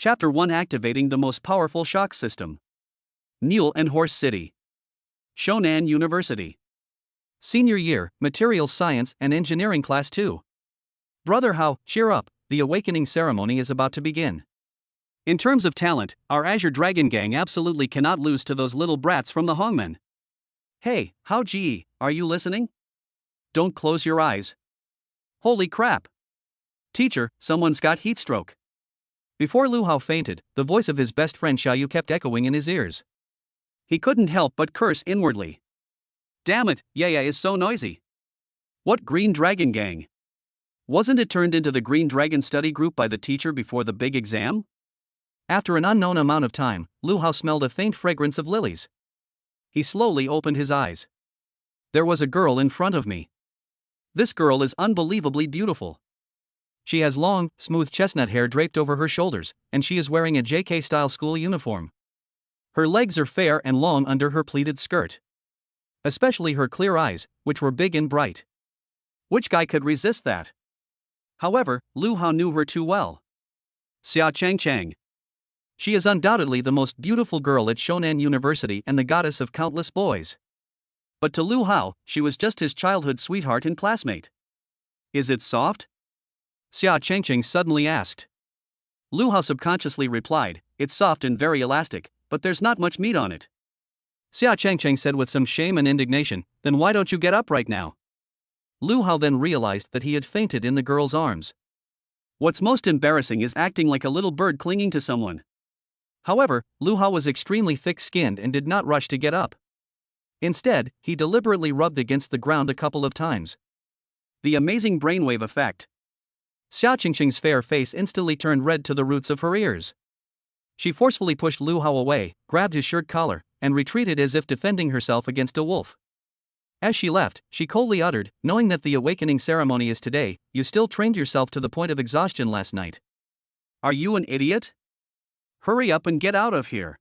Chapter 1: Activating the Most Powerful Shock System. Mule and Horse City. Shonan University. Senior Year, Materials Science and Engineering Class 2. Brother How, cheer up, the awakening ceremony is about to begin. In terms of talent, our Azure Dragon Gang absolutely cannot lose to those little brats from the Hongmen. Hey, How Ji, are you listening? Don't close your eyes. Holy crap! Teacher, someone's got heatstroke. Before Lu Hao fainted, the voice of his best friend Xiaoyu kept echoing in his ears. He couldn't help but curse inwardly. Damn it, Yaya is so noisy. What Green Dragon Gang? Wasn't it turned into the Green Dragon Study Group by the teacher before the big exam? After an unknown amount of time, Lu Hao smelled a faint fragrance of lilies. He slowly opened his eyes. There was a girl in front of me. This girl is unbelievably beautiful. She has long, smooth chestnut hair draped over her shoulders, and she is wearing a JK-style school uniform. Her legs are fair and long under her pleated skirt. Especially her clear eyes, which were big and bright. Which guy could resist that? However, Lu Hao knew her too well. Xia Changchang. She is undoubtedly the most beautiful girl at Shonan University and the goddess of countless boys. But to Lu Hao, she was just his childhood sweetheart and classmate. Is it soft? Xia Changcheng suddenly asked. Lu Hao subconsciously replied, it's soft and very elastic, but there's not much meat on it. Xia Changcheng said with some shame and indignation, then why don't you get up right now? Lu Hao then realized that he had fainted in the girl's arms. What's most embarrassing is acting like a little bird clinging to someone. However, Lu Hao was extremely thick-skinned and did not rush to get up. Instead, he deliberately rubbed against the ground a couple of times. The amazing brainwave effect. Xia Qingqing's fair face instantly turned red to the roots of her ears. She forcefully pushed Lu Hao away, grabbed his shirt collar, and retreated as if defending herself against a wolf. As she left, she coldly uttered, knowing that the awakening ceremony is today, you still trained yourself to the point of exhaustion last night. Are you an idiot? Hurry up and get out of here.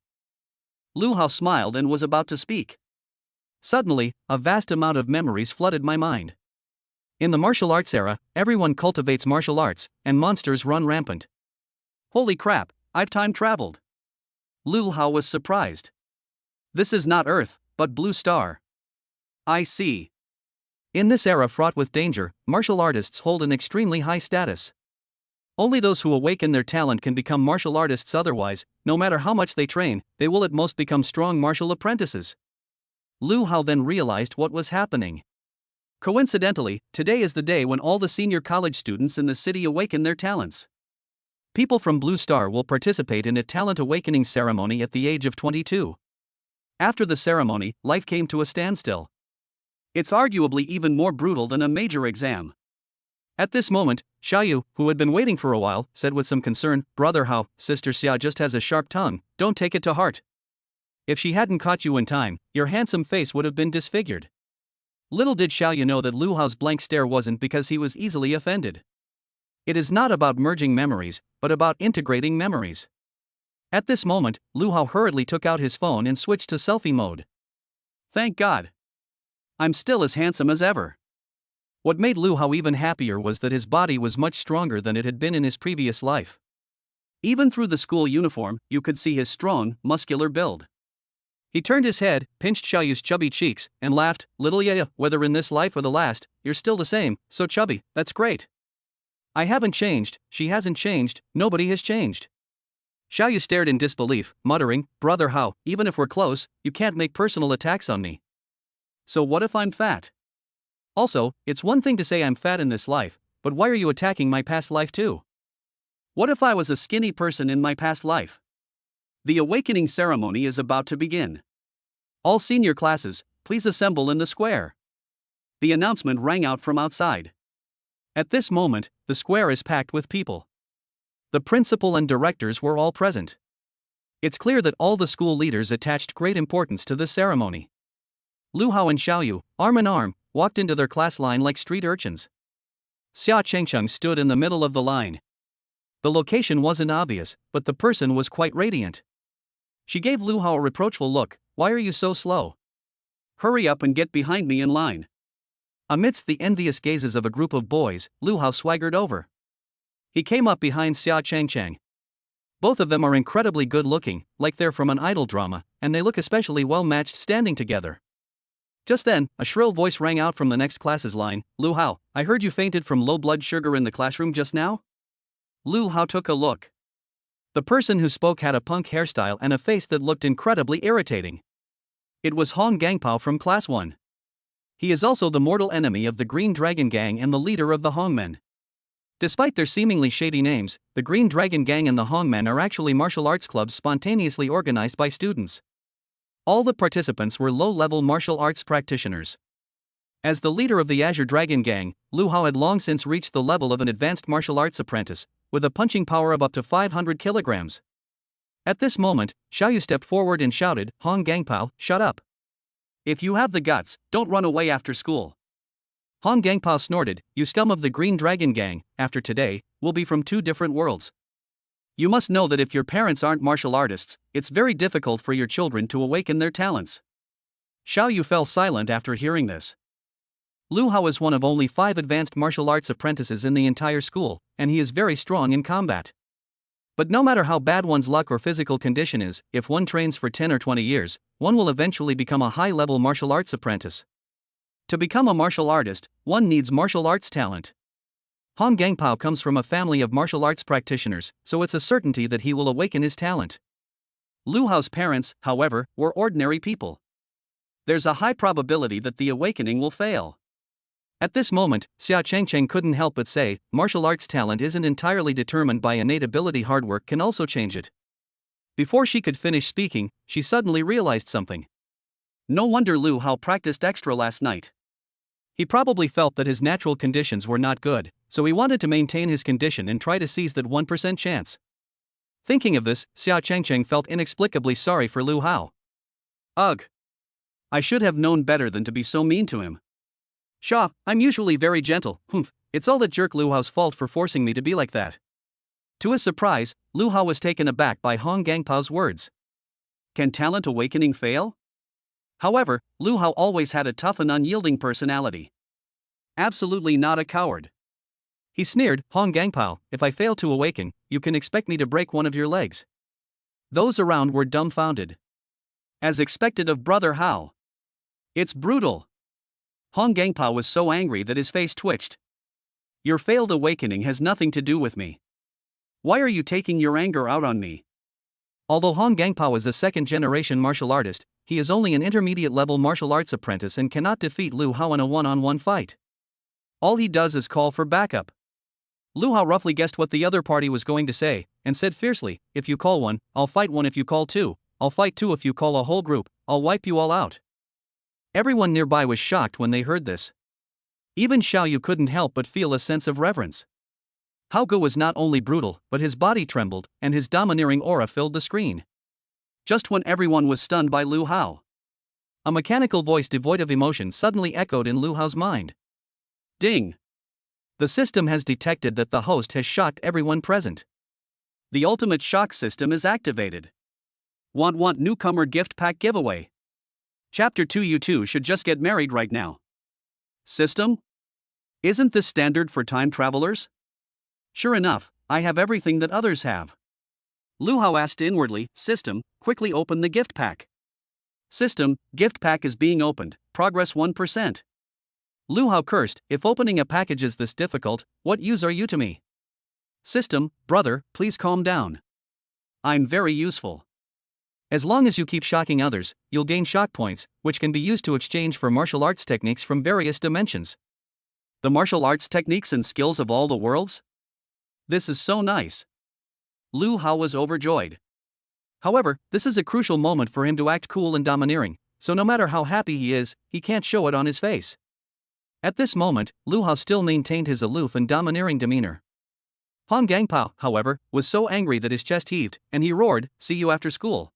Lu Hao smiled and was about to speak. Suddenly, a vast amount of memories flooded my mind. In the martial arts era, everyone cultivates martial arts, and monsters run rampant. Holy crap, I've time traveled. Lu Hao was surprised. This is not Earth, but Blue Star. I see. In this era fraught with danger, martial artists hold an extremely high status. Only those who awaken their talent can become martial artists, otherwise, no matter how much they train, they will at most become strong martial apprentices. Lu Hao then realized what was happening. Coincidentally, today is the day when all the senior college students in the city awaken their talents. People from Blue Star will participate in a talent awakening ceremony at the age of 22. After the ceremony, life came to a standstill. It's arguably even more brutal than a major exam. At this moment, Xiaoyu, who had been waiting for a while, said with some concern, Brother How, Sister Xia just has a sharp tongue, don't take it to heart. If she hadn't caught you in time, your handsome face would have been disfigured. Little did Xiaoyu know that Lu Hao's blank stare wasn't because he was easily offended. It is not about merging memories, but about integrating memories. At this moment, Lu Hao hurriedly took out his phone and switched to selfie mode. Thank God. I'm still as handsome as ever. What made Lu Hao even happier was that his body was much stronger than it had been in his previous life. Even through the school uniform, you could see his strong, muscular build. He turned his head, pinched Xiaoyu's chubby cheeks, and laughed, little Yaya, whether in this life or the last, you're still the same, so chubby, that's great. I haven't changed, she hasn't changed, nobody has changed. Xiaoyu stared in disbelief, muttering, Brother How, even if we're close, you can't make personal attacks on me. So what if I'm fat? Also, it's one thing to say I'm fat in this life, but why are you attacking my past life too? What if I was a skinny person in my past life? The awakening ceremony is about to begin. All senior classes, please assemble in the square. The announcement rang out from outside. At this moment, the square is packed with people. The principal and directors were all present. It's clear that all the school leaders attached great importance to this ceremony. Lu Hao and Xiaoyu, arm in arm, walked into their class line like street urchins. Xia Chengcheng stood in the middle of the line. The location wasn't obvious, but the person was quite radiant. She gave Lu Hao a reproachful look, why are you so slow? Hurry up and get behind me in line. Amidst the envious gazes of a group of boys, Lu Hao swaggered over. He came up behind Xia Changcheng. Both of them are incredibly good looking, like they're from an idol drama, and they look especially well matched standing together. Just then, a shrill voice rang out from the next class's line. Lu Hao, I heard you fainted from low blood sugar in the classroom just now? Lu Hao took a look. The person who spoke had a punk hairstyle and a face that looked incredibly irritating. It was Hong Gangpao from Class 1. He is also the mortal enemy of the Green Dragon Gang and the leader of the Hongmen. Despite their seemingly shady names, the Green Dragon Gang and the Hongmen are actually martial arts clubs spontaneously organized by students. All the participants were low-level martial arts practitioners. As the leader of the Azure Dragon Gang, Lu Hao had long since reached the level of an advanced martial arts apprentice, with a punching power of up to 500 kilograms. At this moment, Xiaoyu stepped forward and shouted, Hong Gangpao, shut up. If you have the guts, don't run away after school. Hong Gangpao snorted, you scum of the Green Dragon Gang, after today, we'll be from two different worlds. You must know that if your parents aren't martial artists, it's very difficult for your children to awaken their talents. Xiaoyu fell silent after hearing this. Lu Hao is one of only 5 advanced martial arts apprentices in the entire school, and he is very strong in combat. But no matter how bad one's luck or physical condition is, if one trains for 10 or 20 years, one will eventually become a high-level martial arts apprentice. To become a martial artist, one needs martial arts talent. Hong Gangpao comes from a family of martial arts practitioners, so it's a certainty that he will awaken his talent. Lu Hao's parents, however, were ordinary people. There's a high probability that the awakening will fail. At this moment, Xia Chengcheng couldn't help but say, martial arts talent isn't entirely determined by innate ability, hard work can also change it. Before she could finish speaking, she suddenly realized something. No wonder Lu Hao practiced extra last night. He probably felt that his natural conditions were not good, so he wanted to maintain his condition and try to seize that 1% chance. Thinking of this, Xia Chengcheng felt inexplicably sorry for Lu Hao. Ugh! I should have known better than to be so mean to him. Sha, I'm usually very gentle, it's all that jerk Lu Hao's fault for forcing me to be like that. To his surprise, Lu Hao was taken aback by Hong Gangpao's words. Can talent awakening fail? However, Lu Hao always had a tough and unyielding personality. Absolutely not a coward. He sneered, Hong Gangpao, if I fail to awaken, you can expect me to break one of your legs. Those around were dumbfounded. As expected of Brother Hao. It's brutal. Hong Gangpao was so angry that his face twitched. Your failed awakening has nothing to do with me. Why are you taking your anger out on me? Although Hong Gangpao is a second-generation martial artist, he is only an intermediate-level martial arts apprentice and cannot defeat Lu Hao in a one-on-one fight. All he does is call for backup. Lu Hao roughly guessed what the other party was going to say, and said fiercely, if you call one, I'll fight one. If you call two, I'll fight two. If you call a whole group, I'll wipe you all out. Everyone nearby was shocked when they heard this. Even Xiaoyu couldn't help but feel a sense of reverence. Hao Ge was not only brutal, but his body trembled, and his domineering aura filled the screen. Just when everyone was stunned by Lu Hao, a mechanical voice devoid of emotion suddenly echoed in Lu Hao's mind. Ding! The system has detected that the host has shocked everyone present. The ultimate shock system is activated. Want newcomer gift pack giveaway. Chapter 2. You two should just get married right now. System? Isn't this standard for time travelers? Sure enough, I have everything that others have. Lu Hao asked inwardly. System, quickly open the gift pack. System, gift pack is being opened, progress 1%. Lu Hao cursed, if opening a package is this difficult, what use are you to me? System, brother, please calm down. I'm very useful. As long as you keep shocking others, you'll gain shock points, which can be used to exchange for martial arts techniques from various dimensions. The martial arts techniques and skills of all the worlds? This is so nice. Lu Hao was overjoyed. However, this is a crucial moment for him to act cool and domineering, so no matter how happy he is, he can't show it on his face. At this moment, Lu Hao still maintained his aloof and domineering demeanor. Hong Gangpao, however, was so angry that his chest heaved, and he roared, see you after school.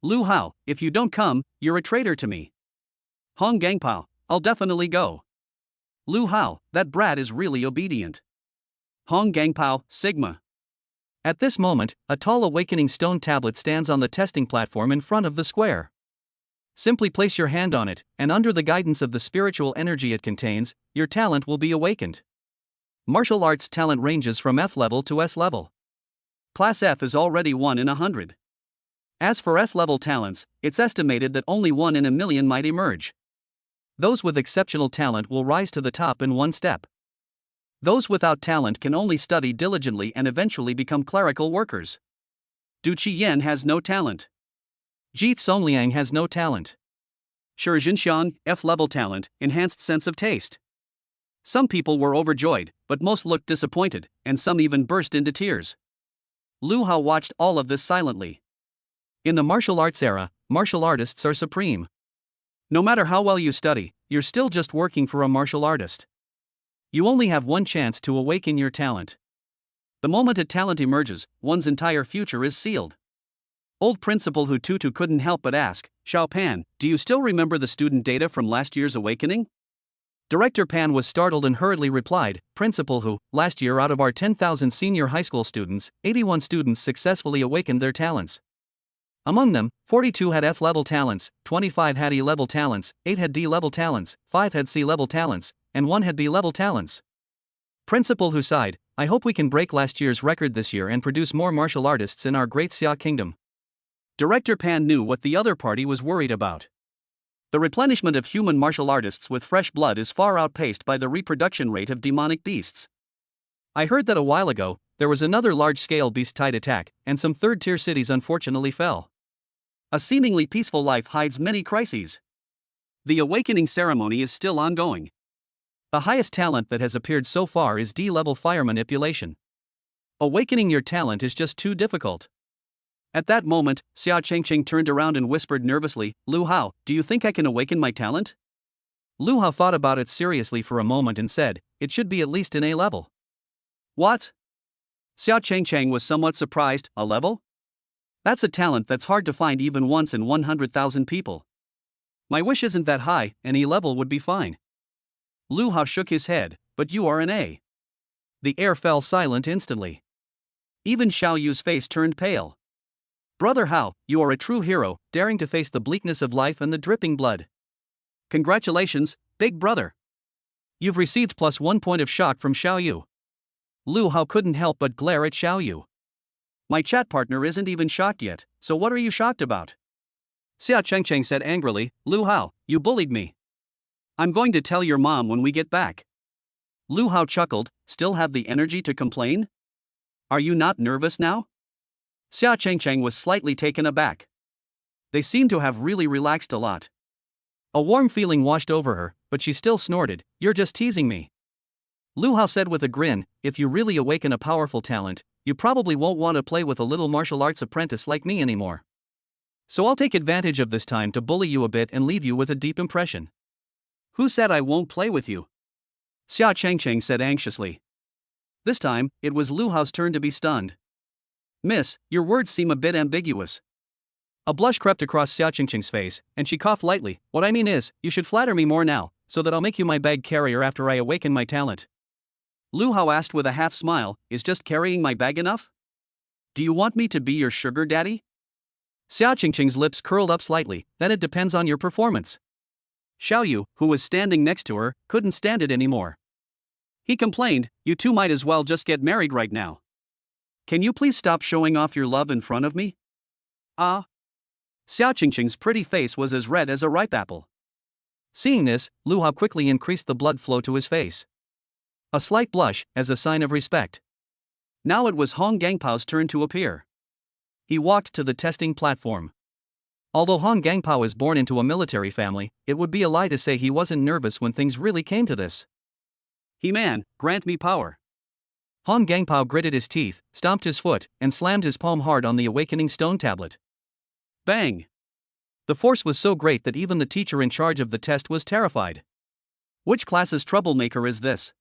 Lu Hao, if you don't come, you're a traitor to me. Hong Gangpao, I'll definitely go. Lu Hao, that brat is really obedient. Hong Gangpao, Sigma. At this moment, a tall awakening stone tablet stands on the testing platform in front of the square. Simply place your hand on it, and under the guidance of the spiritual energy it contains, your talent will be awakened. Martial arts talent ranges from F level to S level. Class F is already 1 in 100. As for S-level talents, it's estimated that only 1 in a million might emerge. Those with exceptional talent will rise to the top in one step. Those without talent can only study diligently and eventually become clerical workers. Du Qiyan has no talent. Ji Songliang has no talent. Shi Jinxiang, F-level talent, enhanced sense of taste. Some people were overjoyed, but most looked disappointed, and some even burst into tears. Lu Hao watched all of this silently. In the martial arts era, martial artists are supreme. No matter how well you study, you're still just working for a martial artist. You only have one chance to awaken your talent. The moment a talent emerges, one's entire future is sealed. Old Principal Hu Tutu couldn't help but ask, Xiao Pan, do you still remember the student data from last year's awakening? Director Pan was startled and hurriedly replied, Principal Hu, last year out of our 10,000 senior high school students, 81 students successfully awakened their talents. Among them, 42 had F-level talents, 25 had E-level talents, 8 had D-level talents, 5 had C-level talents, and 1 had B-level talents. Principal Hu sighed, I hope we can break last year's record this year and produce more martial artists in our great Xia kingdom. Director Pan knew what the other party was worried about. The replenishment of human martial artists with fresh blood is far outpaced by the reproduction rate of demonic beasts. I heard that a while ago, there was another large-scale beast-tide attack, and some third-tier cities unfortunately fell. A seemingly peaceful life hides many crises. The awakening ceremony is still ongoing. The highest talent that has appeared so far is D-level fire manipulation. Awakening your talent is just too difficult. At that moment, Xia Chengcheng turned around and whispered nervously, Lu Hao, do you think I can awaken my talent? Lu Hao thought about it seriously for a moment and said, it should be at least an A level. What? Xia Chengcheng was somewhat surprised, a level? That's a talent that's hard to find even once in 100,000 people. My wish isn't that high, an E level would be fine. Lu Hao shook his head, but you are an A. The air fell silent instantly. Even Xiao Yu's face turned pale. Brother Hao, you are a true hero, daring to face the bleakness of life and the dripping blood. Congratulations, big brother. You've received +1 point of shock from Xiao Yu. Lu Hao couldn't help but glare at Xiao Yu. My chat partner isn't even shocked yet, so what are you shocked about? Xia Chengcheng said angrily, Lu Hao, you bullied me. I'm going to tell your mom when we get back. Lu Hao chuckled, still have the energy to complain? Are you not nervous now? Xia Chengcheng was slightly taken aback. They seemed to have really relaxed a lot. A warm feeling washed over her, but she still snorted, you're just teasing me. Lu Hao said with a grin, if you really awaken a powerful talent, you probably won't want to play with a little martial arts apprentice like me anymore. So I'll take advantage of this time to bully you a bit and leave you with a deep impression. Who said I won't play with you? Xia Chengcheng said anxiously. This time, it was Lu Hao's turn to be stunned. Miss, your words seem a bit ambiguous. A blush crept across Xia Chengcheng's face, and she coughed lightly. What I mean is, you should flatter me more now, so that I'll make you my bag carrier after I awaken my talent. Lu Hao asked with a half smile, is just carrying my bag enough? Do you want me to be your sugar daddy? Xia Chengcheng's lips curled up slightly, then it depends on your performance. Xiao Yu, who was standing next to her, couldn't stand it anymore. He complained, you two might as well just get married right now. Can you please stop showing off your love in front of me? Ah. Xia Chengcheng's pretty face was as red as a ripe apple. Seeing this, Lu Hao quickly increased the blood flow to his face. A slight blush, as a sign of respect. Now it was Hong Gangpao's turn to appear. He walked to the testing platform. Although Hong Gangpao is born into a military family, it would be a lie to say he wasn't nervous when things really came to this. He-Man, grant me power. Hong Gangpao gritted his teeth, stomped his foot, and slammed his palm hard on the awakening stone tablet. Bang! The force was so great that even the teacher in charge of the test was terrified. Which class's troublemaker is this?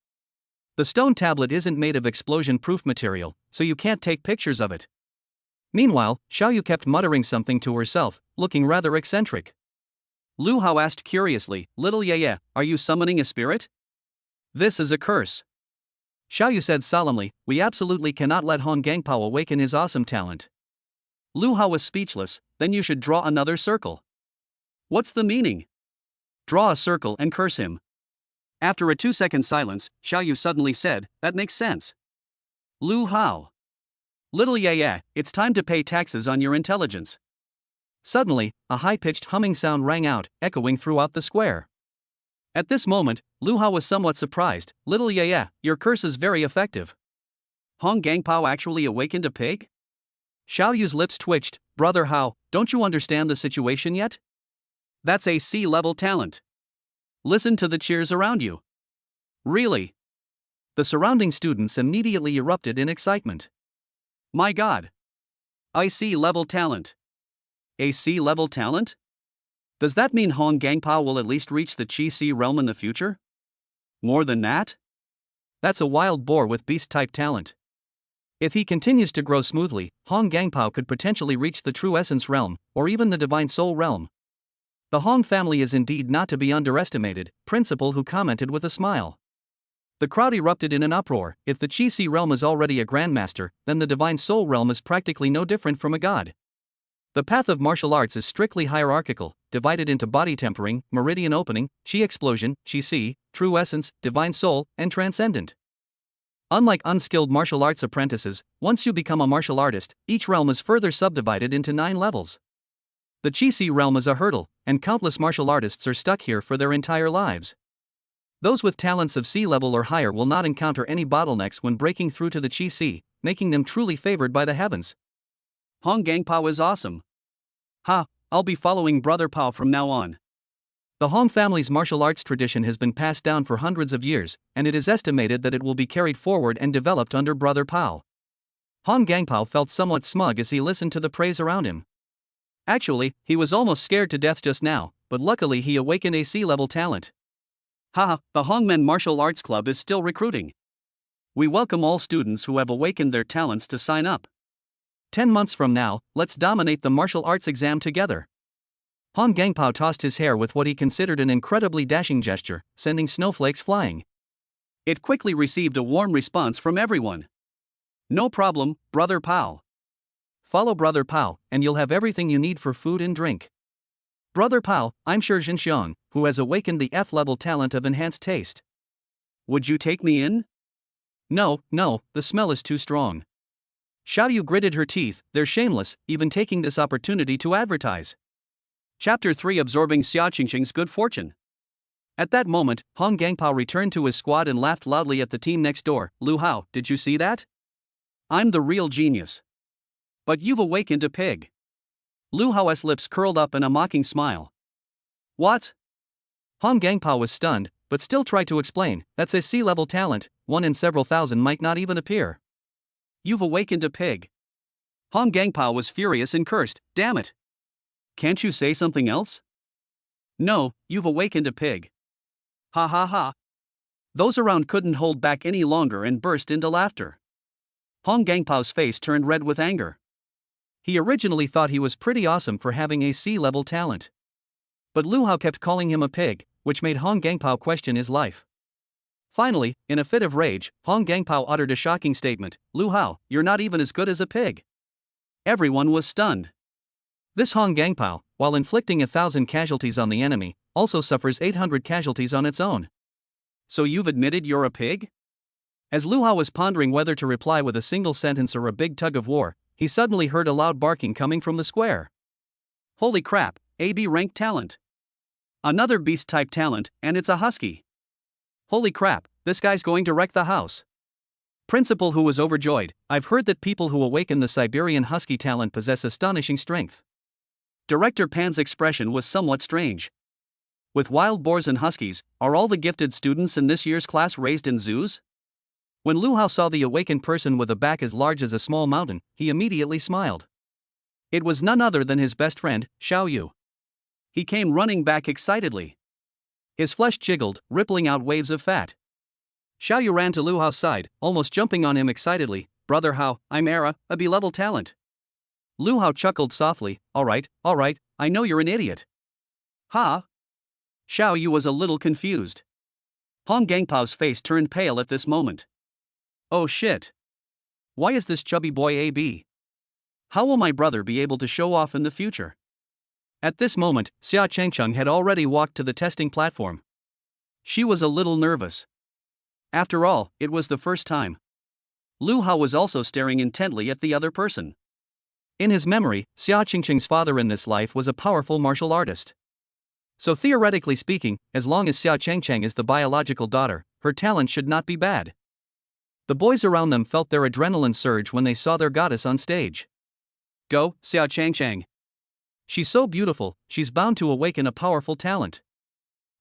The stone tablet isn't made of explosion-proof material, so you can't take pictures of it. Meanwhile, Xiao Yu kept muttering something to herself, looking rather eccentric. Lu Hao asked curiously, Little Yeye, are you summoning a spirit? This is a curse. Xiao Yu said solemnly, we absolutely cannot let Hong Gangpao awaken his awesome talent. Lu Hao was speechless, then you should draw another circle. What's the meaning? Draw a circle and curse him. After a 2-second silence, Xiao Yu suddenly said, that makes sense. Lu Hao. Little yeah, it's time to pay taxes on your intelligence. Suddenly, a high-pitched humming sound rang out, echoing throughout the square. At this moment, Lu Hao was somewhat surprised. Little yeah, your curse is very effective. Hong Gangpao actually awakened a pig? Xiao Yu's lips twitched. Brother Hao, don't you understand the situation yet? That's a C-level talent. Listen to the cheers around you. Really? The surrounding students immediately erupted in excitement. My god. A C-level talent. A C-level talent? Does that mean Hong Gangpao will at least reach the Qi C realm in the future? More than that? That's a wild boar with beast-type talent. If he continues to grow smoothly, Hong Gangpao could potentially reach the True Essence realm, or even the Divine Soul realm. The Hong family is indeed not to be underestimated, Principal Hu commented with a smile. The crowd erupted in an uproar. If the Qi C realm is already a grandmaster, then the Divine Soul realm is practically no different from a god. The path of martial arts is strictly hierarchical, divided into body tempering, meridian opening, Qi explosion, Qi C, True Essence, Divine Soul, and Transcendent. Unlike unskilled martial arts apprentices, once you become a martial artist, each realm is further subdivided into 9 levels. The Qi C realm is a hurdle, and countless martial artists are stuck here for their entire lives. Those with talents of C level or higher will not encounter any bottlenecks when breaking through to the Qi C, making them truly favored by the heavens. Hong Gangpao is awesome. Ha, I'll be following Brother Pao from now on. The Hong family's martial arts tradition has been passed down for hundreds of years, and it is estimated that it will be carried forward and developed under Brother Pao. Hong Gangpao felt somewhat smug as he listened to the praise around him. Actually, he was almost scared to death just now, but luckily he awakened a C-level talent. Haha, the Hongmen Martial Arts Club is still recruiting. We welcome all students who have awakened their talents to sign up. 10 months from now, let's dominate the martial arts exam together. Hong Gangpao tossed his hair with what he considered an incredibly dashing gesture, sending snowflakes flying. It quickly received a warm response from everyone. No problem, Brother Pao. Follow Brother Pao, and you'll have everything you need for food and drink. Brother Pao, I'm Shi Jinxiang, who has awakened the F-level talent of enhanced taste. Would you take me in? No, the smell is too strong. Xiao Yu gritted her teeth. They're shameless, even taking this opportunity to advertise. Chapter 3 Absorbing Xia Qingqing's good fortune. At that moment, Hong Gangpao returned to his squad and laughed loudly at the team next door. Lu Hao, did you see that? I'm the real genius. But you've awakened a pig. Lu Hao's lips curled up in a mocking smile. What? Hong Gangpao was stunned, but still tried to explain. That's a C-level talent, one in several thousand might not even appear. You've awakened a pig. Hong Gangpao was furious and cursed. Damn it. Can't you say something else? No, you've awakened a pig. Ha ha ha. Those around couldn't hold back any longer and burst into laughter. Hong Gangpao's face turned red with anger. He originally thought he was pretty awesome for having a C-level talent. But Lu Hao kept calling him a pig, which made Hong Gangpao question his life. Finally, in a fit of rage, Hong Gangpao uttered a shocking statement. Lu Hao, you're not even as good as a pig. Everyone was stunned. This Hong Gangpao, while inflicting 1,000 casualties on the enemy, also suffers 800 casualties on its own. So you've admitted you're a pig? As Lu Hao was pondering whether to reply with a single sentence or a big tug of war, he suddenly heard a loud barking coming from the square. Holy crap, AB rank talent. Another beast-type talent, and it's a husky. Holy crap, this guy's going to wreck the house. Principal Hu was overjoyed. I've heard that people who awaken the Siberian husky talent possess astonishing strength. Director Pan's expression was somewhat strange. With wild boars and huskies, are all the gifted students in this year's class raised in zoos? When Lu Hao saw the awakened person with a back as large as a small mountain, he immediately smiled. It was none other than his best friend, Xiao Yu. He came running back excitedly. His flesh jiggled, rippling out waves of fat. Xiao Yu ran to Lu Hao's side, almost jumping on him excitedly. Brother Hao, I'm Era, a B-level talent. Lu Hao chuckled softly. Alright, I know you're an idiot. Ha? Xiao Yu was a little confused. Hong Gangpao's face turned pale at this moment. Oh shit. Why is this chubby boy AB? How will my brother be able to show off in the future? At this moment, Xia Chengcheng had already walked to the testing platform. She was a little nervous. After all, it was the first time. Lu Hao was also staring intently at the other person. In his memory, Xia Qingqing's father in this life was a powerful martial artist. So theoretically speaking, as long as Xia Qingqing is the biological daughter, her talent should not be bad. The boys around them felt their adrenaline surge when they saw their goddess on stage. Go, Xia Qingqing. She's so beautiful, she's bound to awaken a powerful talent.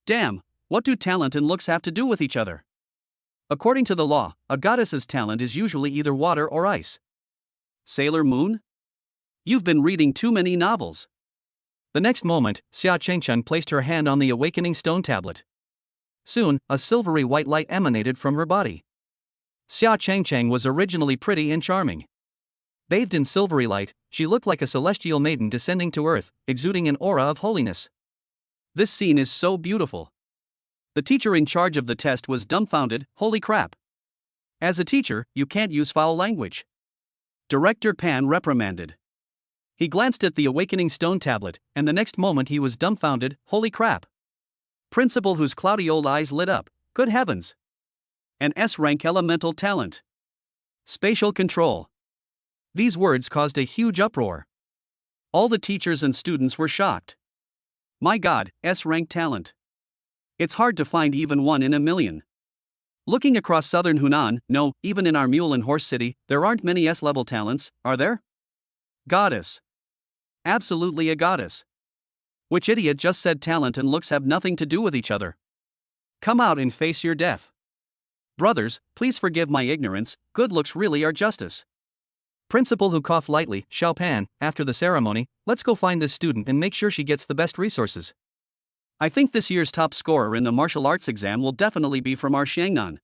Damn, what do talent and looks have to do with each other? According to the law, a goddess's talent is usually either water or ice. Sailor Moon? You've been reading too many novels. The next moment, Xia Qingqing placed her hand on the awakening stone tablet. Soon, a silvery white light emanated from her body. Xia Qingqing was originally pretty and charming. Bathed in silvery light, she looked like a celestial maiden descending to earth, exuding an aura of holiness. This scene is so beautiful. The teacher in charge of the test was dumbfounded. Holy crap. As a teacher, you can't use foul language. Director Pan reprimanded. He glanced at the awakening stone tablet, and the next moment he was dumbfounded. Holy crap. Principal, whose cloudy old eyes lit up. Good heavens. An S-rank elemental talent. Spatial control. These words caused a huge uproar. All the teachers and students were shocked. My god, S-rank talent. It's hard to find even one in a million. Looking across southern Hunan, no, even in our mule and horse city, there aren't many S-level talents, are there? Goddess. Absolutely a goddess. Which idiot just said talent and looks have nothing to do with each other? Come out and face your death. Brothers, please forgive my ignorance, good looks really are justice. Principal, who coughed lightly, Xiao Pan, after the ceremony, let's go find this student and make sure she gets the best resources. I think this year's top scorer in the martial arts exam will definitely be from our Xiangnan.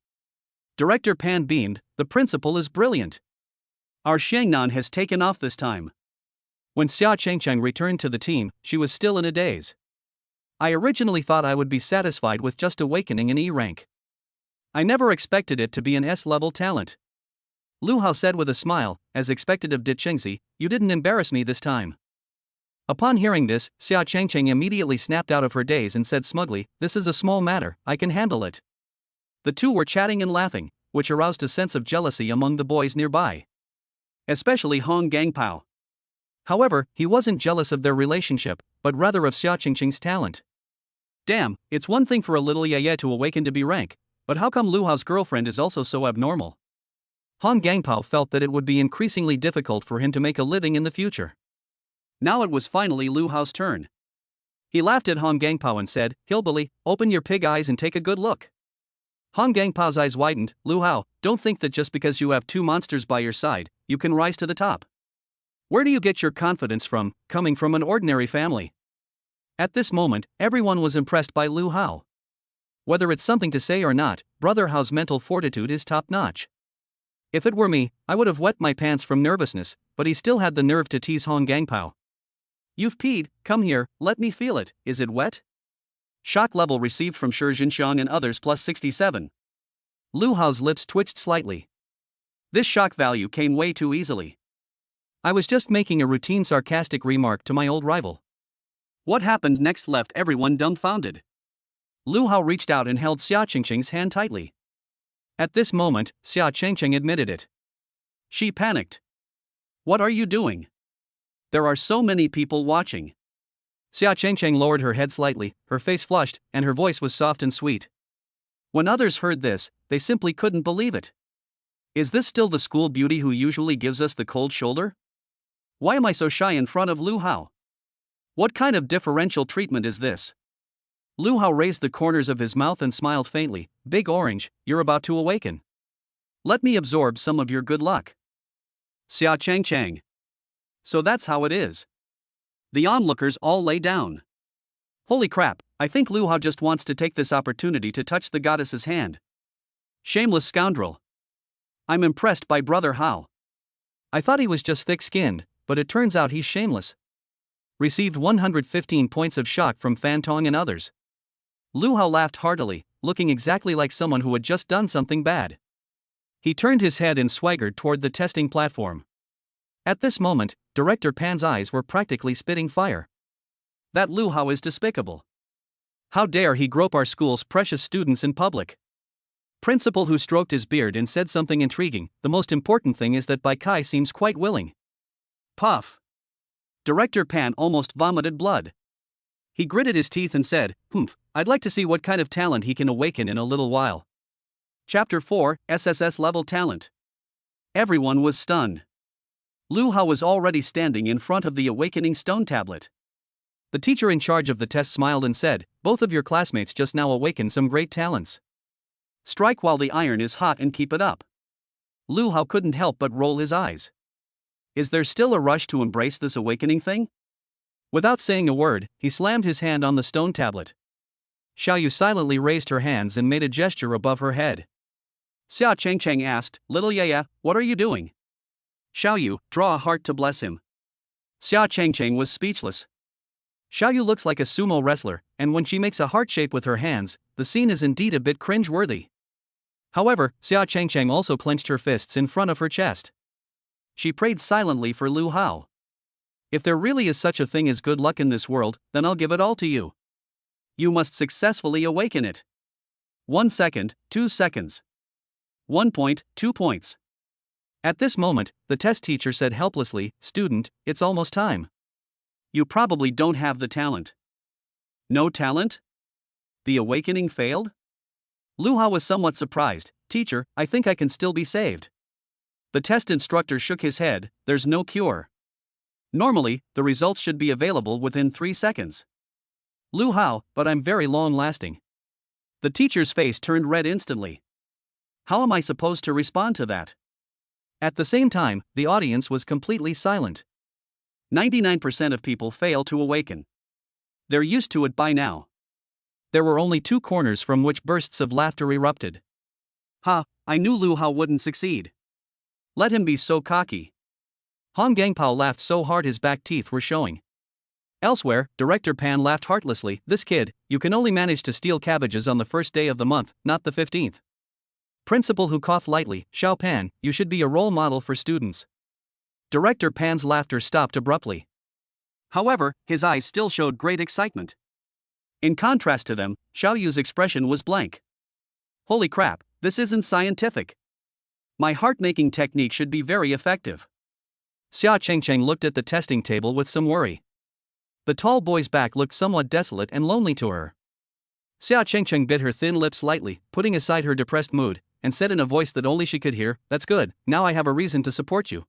Director Pan beamed, the principal is brilliant. Our Xiangnan has taken off this time. When Xia Qingqing returned to the team, she was still in a daze. I originally thought I would be satisfied with just awakening an E rank. I never expected it to be an S-level talent. Lu Hao said with a smile, as expected of Di Qingzi, you didn't embarrass me this time. Upon hearing this, Xia Qingqing immediately snapped out of her daze and said smugly, this is a small matter, I can handle it. The two were chatting and laughing, which aroused a sense of jealousy among the boys nearby. Especially Hong Gangpao. However, he wasn't jealous of their relationship, but rather of Xia Qingqing's talent. Damn, it's one thing for a little yaya to awaken to be rank, but how come Lu Hao's girlfriend is also so abnormal? Hong Gangpao felt that it would be increasingly difficult for him to make a living in the future. Now it was finally Lu Hao's turn. He laughed at Hong Gangpao and said, Hillbilly, open your pig eyes and take a good look. Hong Gangpao's eyes widened. Lu Hao, don't think that just because you have two monsters by your side, you can rise to the top. Where do you get your confidence from, coming from an ordinary family? At this moment, everyone was impressed by Lu Hao. Whether it's something to say or not, Brother Hao's mental fortitude is top-notch. If it were me, I would have wet my pants from nervousness, but he still had the nerve to tease Hong Gangpao. You've peed, come here, let me feel it, is it wet? Shock level received from Shi Jinxiang and others plus 67. Lu Hao's lips twitched slightly. This shock value came way too easily. I was just making a routine sarcastic remark to my old rival. What happened next left everyone dumbfounded. Lu Hao reached out and held Xia Qingqing's hand tightly. At this moment, Xia Qingqing admitted it. She panicked. What are you doing? There are so many people watching. Xia Qingqing lowered her head slightly, her face flushed, and her voice was soft and sweet. When others heard this, they simply couldn't believe it. Is this still the school beauty who usually gives us the cold shoulder? Why am I so shy in front of Lu Hao? What kind of differential treatment is this? Lu Hao raised the corners of his mouth and smiled faintly. Big Orange, you're about to awaken. Let me absorb some of your good luck. Xia Qingqing. So that's how it is. The onlookers all lay down. Holy crap, I think Lu Hao just wants to take this opportunity to touch the goddess's hand. Shameless scoundrel. I'm impressed by Brother Hao. I thought he was just thick-skinned, but it turns out he's shameless. Received 115 points of shock from Fan Tong and others. Lu Hao laughed heartily, looking exactly like someone who had just done something bad. He turned his head and swaggered toward the testing platform. At this moment, Director Pan's eyes were practically spitting fire. That Lu Hao is despicable. How dare he grope our school's precious students in public? Principal Hu stroked his beard and said something intriguing. The most important thing is that Bai Kai seems quite willing. Puff. Director Pan almost vomited blood. He gritted his teeth and said, I'd like to see what kind of talent he can awaken in a little while. Chapter 4, SSS-level talent. Everyone was stunned. Lu Hao was already standing in front of the awakening stone tablet. The teacher in charge of the test smiled and said, both of your classmates just now awakened some great talents. Strike while the iron is hot and keep it up. Lu Hao couldn't help but roll his eyes. Is there still a rush to embrace this awakening thing? Without saying a word, he slammed his hand on the stone tablet. Xiaoyu silently raised her hands and made a gesture above her head. Xia Chengcheng asked, Little Yaya, what are you doing? Xiaoyu, draw a heart to bless him. Xia Chengcheng was speechless. Xiaoyu looks like a sumo wrestler, and when she makes a heart shape with her hands, the scene is indeed a bit cringe-worthy. However, Xia Chengcheng also clenched her fists in front of her chest. She prayed silently for Lu Hao. If there really is such a thing as good luck in this world, then I'll give it all to you. You must successfully awaken it. 1 second, 2 seconds. 1 point, 2 points. At this moment, the test teacher said helplessly, Student, it's almost time. You probably don't have the talent. No talent? The awakening failed? Lu Hao was somewhat surprised. Teacher, I think I can still be saved. The test instructor shook his head, there's no cure. Normally, the results should be available within 3 seconds. Lu Hao, but I'm very long-lasting. The teacher's face turned red instantly. How am I supposed to respond to that? At the same time, the audience was completely silent. 99% of people fail to awaken. They're used to it by now. There were only 2 corners from which bursts of laughter erupted. Ha, I knew Lu Hao wouldn't succeed. Let him be so cocky. Hong Gangpao laughed so hard his back teeth were showing. Elsewhere, Director Pan laughed heartlessly. This kid, you can only manage to steal cabbages on the first day of the month, not the 15th. Principal Hu coughed lightly. Xiao Pan, you should be a role model for students. Director Pan's laughter stopped abruptly. However, his eyes still showed great excitement. In contrast to them, Xiaoyu's expression was blank. Holy crap, this isn't scientific. My heart-making technique should be very effective. Xia Chengcheng looked at the testing table with some worry. The tall boy's back looked somewhat desolate and lonely to her. Xia Chengcheng bit her thin lips lightly, putting aside her depressed mood, and said in a voice that only she could hear, That's good, now I have a reason to support you.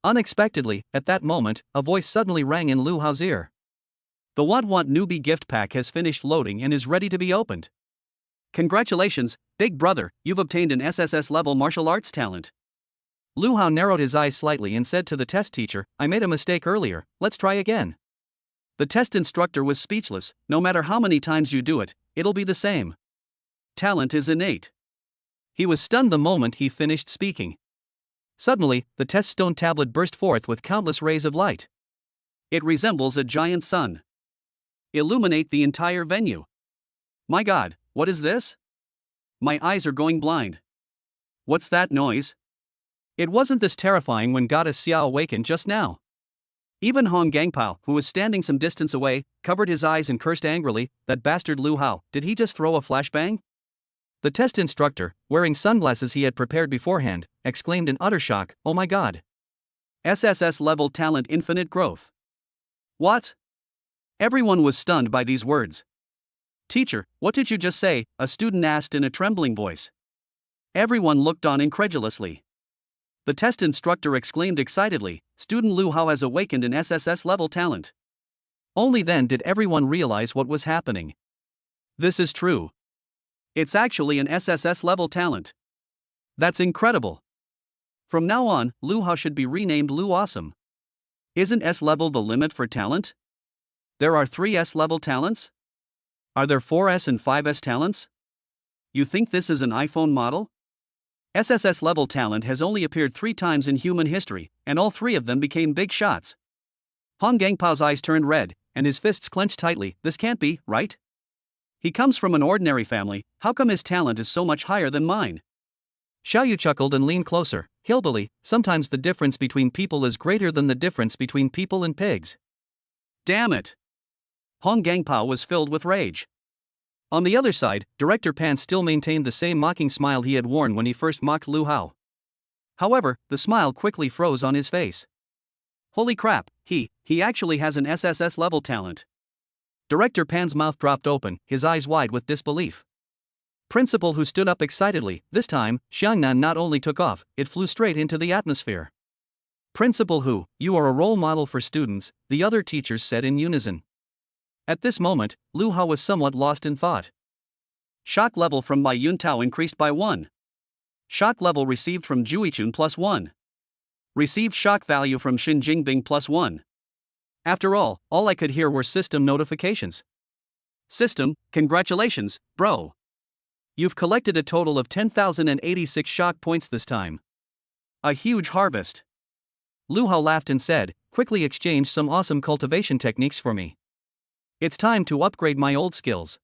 Unexpectedly, at that moment, a voice suddenly rang in Lu Hao's ear. The Want newbie gift pack has finished loading and is ready to be opened. Congratulations, big brother, you've obtained an SSS-level martial arts talent. Lu Hao narrowed his eyes slightly and said to the test teacher, I made a mistake earlier, let's try again. The test instructor was speechless. No matter how many times you do it, it'll be the same. Talent is innate. He was stunned the moment he finished speaking. Suddenly, the test stone tablet burst forth with countless rays of light. It resembles a giant sun. Illuminate the entire venue. My God, what is this? My eyes are going blind. What's that noise? It wasn't this terrifying when Goddess Xia awakened just now. Even Hong Gangpao, who was standing some distance away, covered his eyes and cursed angrily, that bastard Lu Hao, did he just throw a flashbang? The test instructor, wearing sunglasses he had prepared beforehand, exclaimed in utter shock, Oh my God. SSS-level talent infinite growth. What? Everyone was stunned by these words. Teacher, what did you just say? A student asked in a trembling voice. Everyone looked on incredulously. The test instructor exclaimed excitedly, Student Lu Hao has awakened an SSS-level talent. Only then did everyone realize what was happening. This is true. It's actually an SSS-level talent. That's incredible. From now on, Lu Hao should be renamed Lu Awesome. Isn't S-level the limit for talent? There are 3 S-level talents? Are there 4S and 5S talents? You think this is an iPhone model? SSS-level talent has only appeared 3 times in human history, and all 3 of them became big shots. Hong Gangpao's eyes turned red, and his fists clenched tightly. This can't be, right? He comes from an ordinary family, how come his talent is so much higher than mine? Xiaoyu chuckled and leaned closer. Hillbilly, sometimes the difference between people is greater than the difference between people and pigs. Damn it! Hong Gangpao was filled with rage. On the other side, Director Pan still maintained the same mocking smile he had worn when he first mocked Lu Hao. However, the smile quickly froze on his face. Holy crap, he actually has an SSS-level talent. Director Pan's mouth dropped open, his eyes wide with disbelief. Principal Hu stood up excitedly. This time, Xiangnan not only took off, it flew straight into the atmosphere. Principal Hu, you are a role model for students, the other teachers said in unison. At this moment, Lu Hao was somewhat lost in thought. Shock level from Bai Yuntao increased by 1. Shock level received from Juichun plus 1. Received shock value from Xin Jingbing plus 1. After all I could hear were system notifications. System, congratulations, bro. You've collected a total of 10,086 shock points this time. A huge harvest. Lu Hao laughed and said, quickly exchange some awesome cultivation techniques for me. It's time to upgrade my old skills.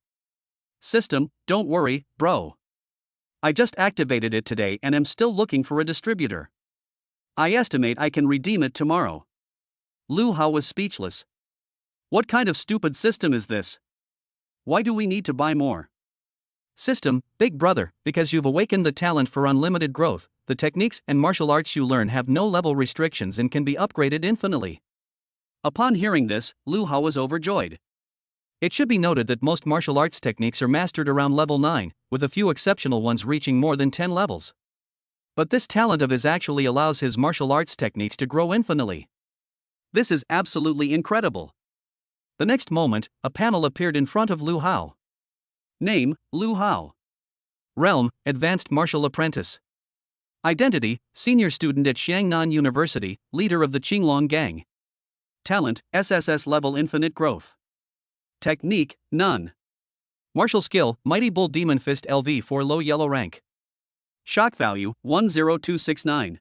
System, don't worry, bro. I just activated it today and am still looking for a distributor. I estimate I can redeem it tomorrow. Lu Hao was speechless. What kind of stupid system is this? Why do we need to buy more? System, big brother, because you've awakened the talent for unlimited growth, the techniques and martial arts you learn have no level restrictions and can be upgraded infinitely. Upon hearing this, Lu Hao was overjoyed. It should be noted that most martial arts techniques are mastered around level 9, with a few exceptional ones reaching more than 10 levels. But this talent of his actually allows his martial arts techniques to grow infinitely. This is absolutely incredible. The next moment, a panel appeared in front of Lu Hao. Name, Lu Hao. Realm, Advanced Martial Apprentice. Identity, Senior Student at Xiangnan University, Leader of the Qinglong Gang. Talent, SSS-level Infinite Growth. Technique, none. Martial skill, Mighty Bull Demon Fist LV4 low yellow rank. Shock value, 10269.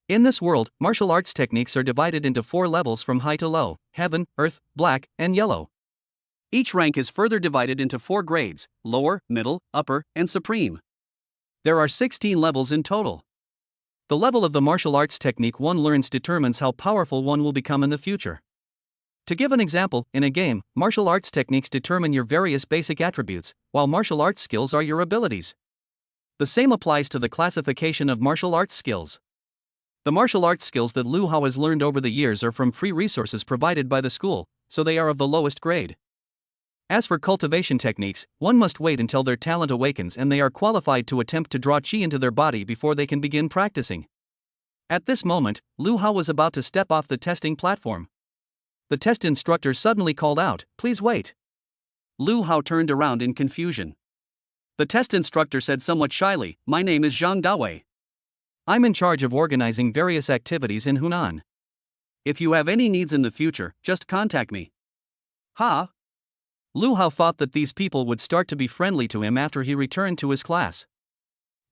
In this world, martial arts techniques are divided into 4 levels from high to low: heaven, earth, black, and yellow. Each rank is further divided into 4 grades: lower, middle, upper, and supreme. There are 16 levels in total. The level of the martial arts technique one learns determines how powerful one will become in the future. To give an example, in a game, martial arts techniques determine your various basic attributes, while martial arts skills are your abilities. The same applies to the classification of martial arts skills. The martial arts skills that Lu Hao has learned over the years are from free resources provided by the school, so they are of the lowest grade. As for cultivation techniques, one must wait until their talent awakens and they are qualified to attempt to draw qi into their body before they can begin practicing. At this moment, Lu Hao was about to step off the testing platform. The test instructor suddenly called out, "Please wait." Lu Hao turned around in confusion. The test instructor said somewhat shyly, "My name is Zhang Dawei. I'm in charge of organizing various activities in Hunan. If you have any needs in the future, just contact me." Ha! Lu Hao thought that these people would start to be friendly to him after he returned to his class.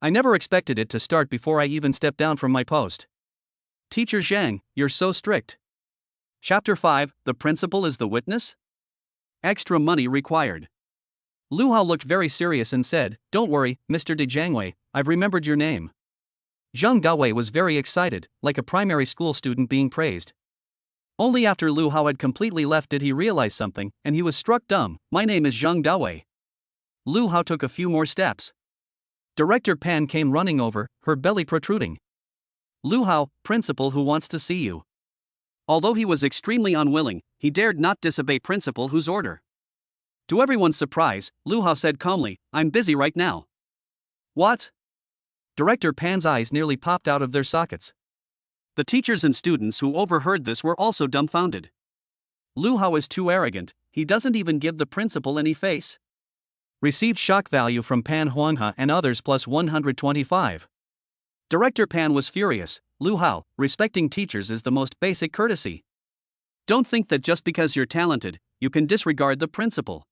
I never expected it to start before I even stepped down from my post. Teacher Zhang, you're so strict. Chapter 5, The Principal is the Witness? Extra money required. Lu Hao looked very serious and said, "Don't worry, Mr. De Jiangwei, I've remembered your name." Zhang Dawei was very excited, like a primary school student being praised. Only after Lu Hao had completely left did he realize something, and he was struck dumb. "My name is Zhang Dawei." Lu Hao took a few more steps. Director Pan came running over, her belly protruding. "Lu Hao, Principal Hu wants to see you." Although he was extremely unwilling, he dared not disobey Principal Hu's order. To everyone's surprise, Lu Hao said calmly, "I'm busy right now." What? Director Pan's eyes nearly popped out of their sockets. The teachers and students who overheard this were also dumbfounded. Lu Hao is too arrogant, he doesn't even give the principal any face. Received shock value from Pan Huanghe and others plus 125. Director Pan was furious. "Lu Hao, respecting teachers is the most basic courtesy. Don't think that just because you're talented, you can disregard the principal."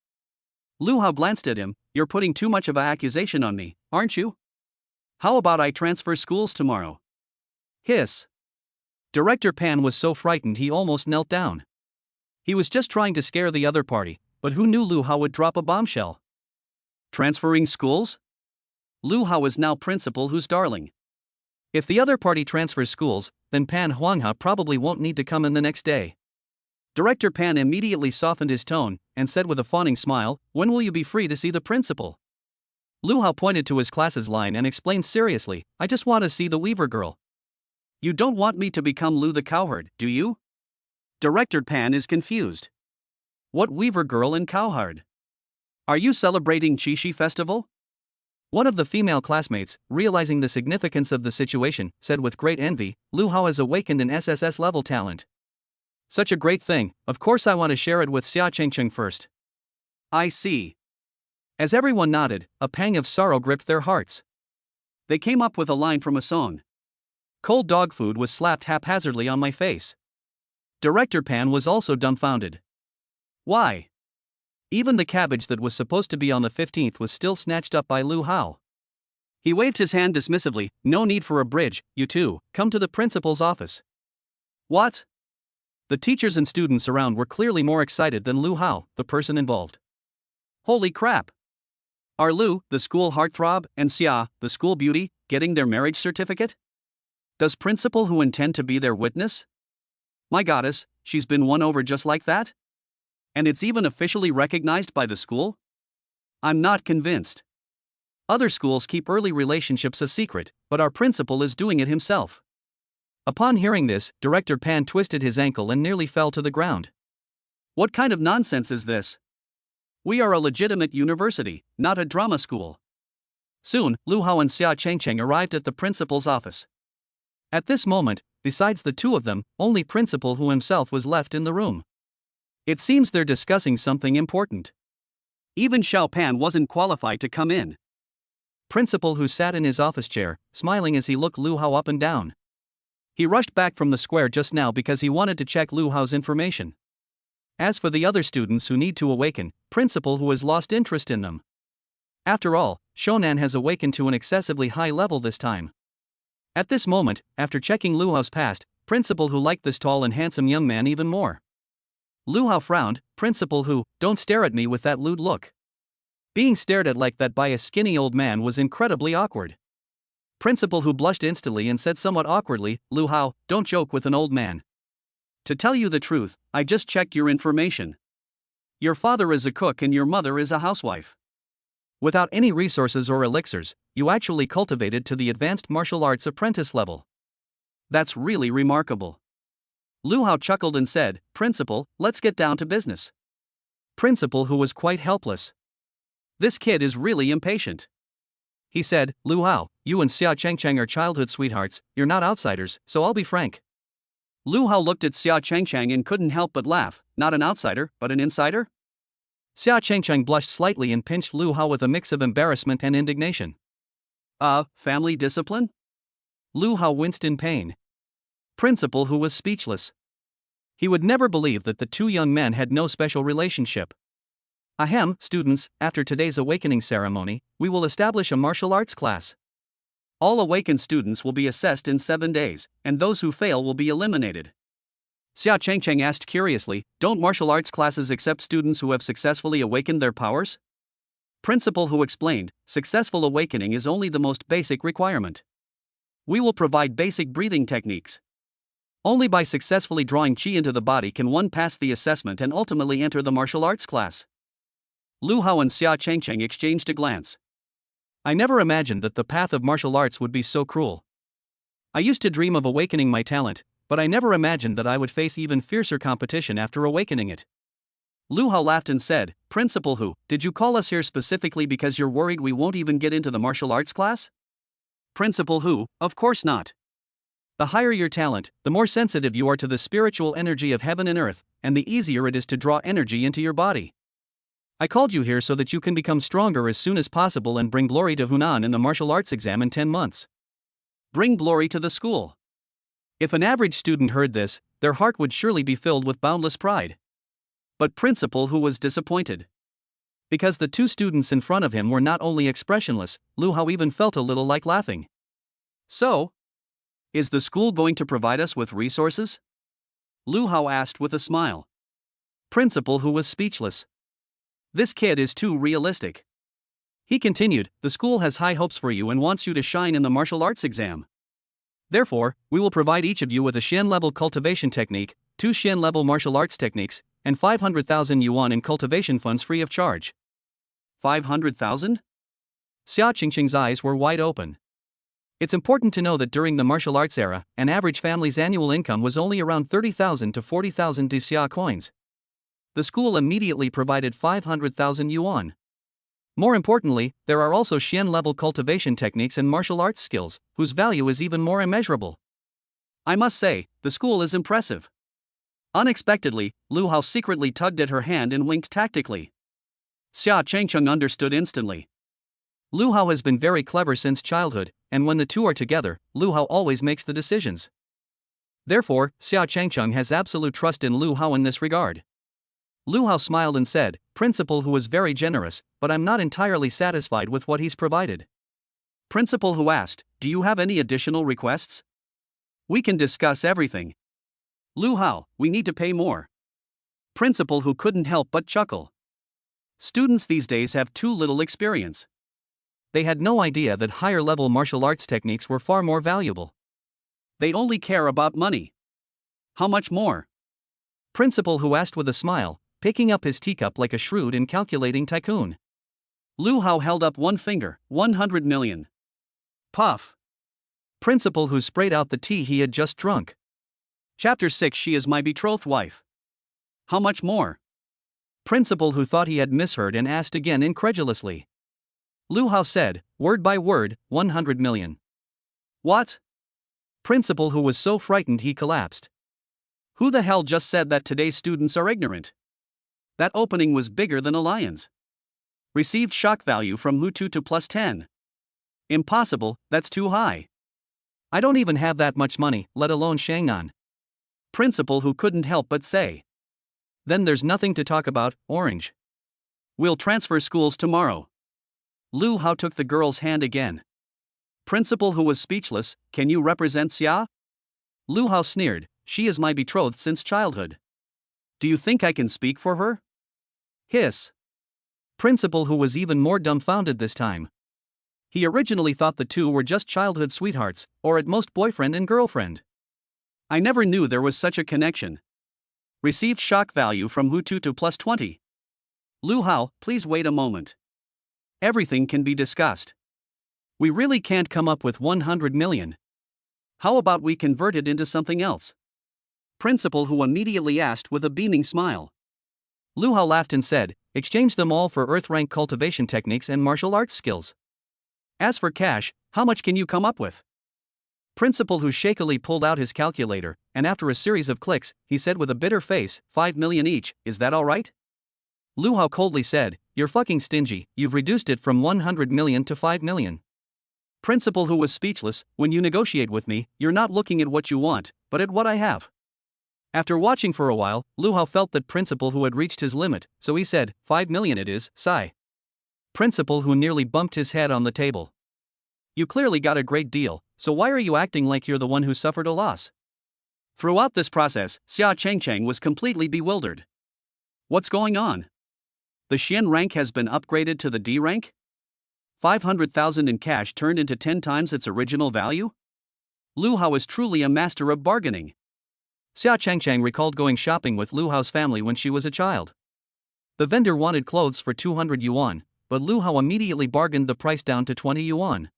Lu Hao glanced at him. "You're putting too much of an accusation on me, aren't you? How about I transfer schools tomorrow?" Hiss. Director Pan was so frightened he almost knelt down. He was just trying to scare the other party, but who knew Lu Hao would drop a bombshell? Transferring schools? Lu Hao is now Principal Hu's darling. If the other party transfers schools, then Pan Huanghe probably won't need to come in the next day. Director Pan immediately softened his tone and said with a fawning smile, "When will you be free to see the principal?" Lu Hao pointed to his class's line and explained seriously, "I just want to see the Weaver girl." "You don't want me to become Lu the cowherd, do you?" Director Pan is confused. "What Weaver girl and cowherd? Are you celebrating Qixi festival?" One of the female classmates, realizing the significance of the situation, said with great envy, "Lu Hao has awakened an SSS-level talent. Such a great thing, of course I want to share it with Xia Chengcheng first." "I see." As everyone nodded, a pang of sorrow gripped their hearts. They came up with a line from a song. "Cold dog food was slapped haphazardly on my face." Director Pan was also dumbfounded. Why? Even the cabbage that was supposed to be on the 15th was still snatched up by Lu Hao. He waved his hand dismissively, "No need for a bridge, you two, come to the principal's office." What? The teachers and students around were clearly more excited than Lu Hao, the person involved. Holy crap! Are Lu, the school heartthrob, and Xia, the school beauty, getting their marriage certificate? Does Principal Hu intend to be their witness? My goddess, she's been won over just like that? And it's even officially recognized by the school? I'm not convinced. Other schools keep early relationships a secret, but our principal is doing it himself. Upon hearing this, Director Pan twisted his ankle and nearly fell to the ground. What kind of nonsense is this? We are a legitimate university, not a drama school. Soon, Lu Hao and Xia Chengcheng arrived at the principal's office. At this moment, besides the two of them, only Principal Hu himself was left in the room. It seems they're discussing something important. Even Xiao Pan wasn't qualified to come in. Principal Hu sat in his office chair, smiling as he looked Lu Hao up and down. He rushed back from the square just now because he wanted to check Lu Hao's information. As for the other students who need to awaken, Principal Hu has lost interest in them. After all, Shonan has awakened to an excessively high level this time. At this moment, after checking Lu Hao's past, Principal Hu liked this tall and handsome young man even more. Lu Hao frowned. "Principal Hu, don't stare at me with that lewd look." Being stared at like that by a skinny old man was incredibly awkward. Principal Hu blushed instantly and said somewhat awkwardly, "Lu Hao, don't joke with an old man. To tell you the truth, I just checked your information. Your father is a cook and your mother is a housewife. Without any resources or elixirs, you actually cultivated to the advanced martial arts apprentice level. That's really remarkable." Lu Hao chuckled and said, "Principal, let's get down to business." Principal Hu was quite helpless. This kid is really impatient. He said, "Lu Hao, you and Xia Chengcheng are childhood sweethearts, you're not outsiders, so I'll be frank." Lu Hao looked at Xia Chengcheng and couldn't help but laugh. Not an outsider, but an insider? Xia Chengcheng blushed slightly and pinched Lu Hao with a mix of embarrassment and indignation. Family discipline? Lu Hao winced in pain. Principal Hu was speechless. He would never believe that the two young men had no special relationship. Ahem, students, after today's awakening ceremony, we will establish a martial arts class. All awakened students will be assessed in 7 days, and those who fail will be eliminated. Xia Chengcheng asked curiously, "Don't martial arts classes accept students who have successfully awakened their powers?" Principal Hu explained, "Successful awakening is only the most basic requirement. We will provide basic breathing techniques. Only by successfully drawing qi into the body can one pass the assessment and ultimately enter the martial arts class." Lu Hao and Xia Chengcheng exchanged a glance. I never imagined that the path of martial arts would be so cruel. I used to dream of awakening my talent, but I never imagined that I would face even fiercer competition after awakening it. Lu Hao laughed and said, "Principal Hu, did you call us here specifically because you're worried we won't even get into the martial arts class?" Principal Hu, of course not. The higher your talent, the more sensitive you are to the spiritual energy of heaven and earth, and the easier it is to draw energy into your body. I called you here so that you can become stronger as soon as possible and bring glory to Hunan in the martial arts exam in 10 months. Bring glory to the school. If an average student heard this, their heart would surely be filled with boundless pride. But Principal Hu was disappointed. Because the two students in front of him were not only expressionless, Lu Hao even felt a little like laughing. "So? Is the school going to provide us with resources?" Lu Hao asked with a smile. Principal Hu was speechless. This kid is too realistic. He continued, "The school has high hopes for you and wants you to shine in the martial arts exam. Therefore, we will provide each of you with a Shen-level cultivation technique, 2 Xian-level martial arts techniques, and 500,000 yuan in cultivation funds free of charge. 500,000? Xia Qingqing's eyes were wide open. It's important to know that during the martial arts era, an average family's annual income was only around 30,000 to 40,000 Xia coins. The school immediately provided 500,000 yuan. More importantly, there are also Xian-level cultivation techniques and martial arts skills, whose value is even more immeasurable. I must say, the school is impressive. Unexpectedly, Lu Hao secretly tugged at her hand and winked tactically. Xia Chengcheng understood instantly. Lu Hao has been very clever since childhood, and when the two are together, Lu Hao always makes the decisions. Therefore, Xia Chengcheng has absolute trust in Lu Hao in this regard. Lu Hao smiled and said, "Principal Hu is very generous, but I'm not entirely satisfied with what he's provided." Principal Hu asked, "Do you have any additional requests? We can discuss everything." Lu Hao, "We need to pay more." Principal Hu couldn't help but chuckle. Students these days have too little experience. They had no idea that higher-level martial arts techniques were far more valuable. They only care about money. How much more? Principal Hu asked with a smile, picking up his teacup like a shrewd and calculating tycoon. Lu Hao held up one finger, 100 million. Puff. Principal Hu sprayed out the tea he had just drunk. Chapter 6 She is my betrothed wife. How much more? Principal Hu thought he had misheard and asked again incredulously. Lu Hao said, word by word, 100 million. What? Principal Hu was so frightened he collapsed. Who the hell just said that today's students are ignorant? That opening was bigger than a lion's. Received shock value from Hu2 to plus 10. Impossible, that's too high. I don't even have that much money, let alone Shangnan. Principal Hu couldn't help but say. Then there's nothing to talk about, Orange. We'll transfer schools tomorrow. Lu Hao took the girl's hand again. Principal Hu was speechless, can you represent Xia? Lu Hao sneered, she is my betrothed since childhood. Do you think I can speak for her? Hiss. Principal Hu was even more dumbfounded this time. He originally thought the two were just childhood sweethearts, or at most boyfriend and girlfriend. I never knew there was such a connection. Received shock value from Hu2 to plus 20. Lu Hao, please wait a moment. Everything can be discussed. We really can't come up with 100 million. How about we convert it into something else? Principal Hu immediately asked with a beaming smile. Lu Hao laughed and said, exchange them all for earth-rank cultivation techniques and martial arts skills. As for cash, how much can you come up with? Principal Hu shakily pulled out his calculator, and after a series of clicks, he said with a bitter face, 5 million each, is that alright? Lu Hao coldly said, you're fucking stingy, you've reduced it from 100 million to 5 million. Principal Hu was speechless, when you negotiate with me, you're not looking at what you want, but at what I have. After watching for a while, Lu Hao felt that Principal Hu had reached his limit, so he said, 5 million it is, sigh. Principal Hu nearly bumped his head on the table. You clearly got a great deal, so why are you acting like you're the one who suffered a loss? Throughout this process, Xia Chengcheng was completely bewildered. What's going on? The Xian rank has been upgraded to the D rank? 500,000 in cash turned into 10 times its original value? Lu Hao is truly a master of bargaining. Xia Chengcheng recalled going shopping with Lu Hao's family when she was a child. The vendor wanted clothes for 200 yuan, but Lu Hao immediately bargained the price down to 20 yuan.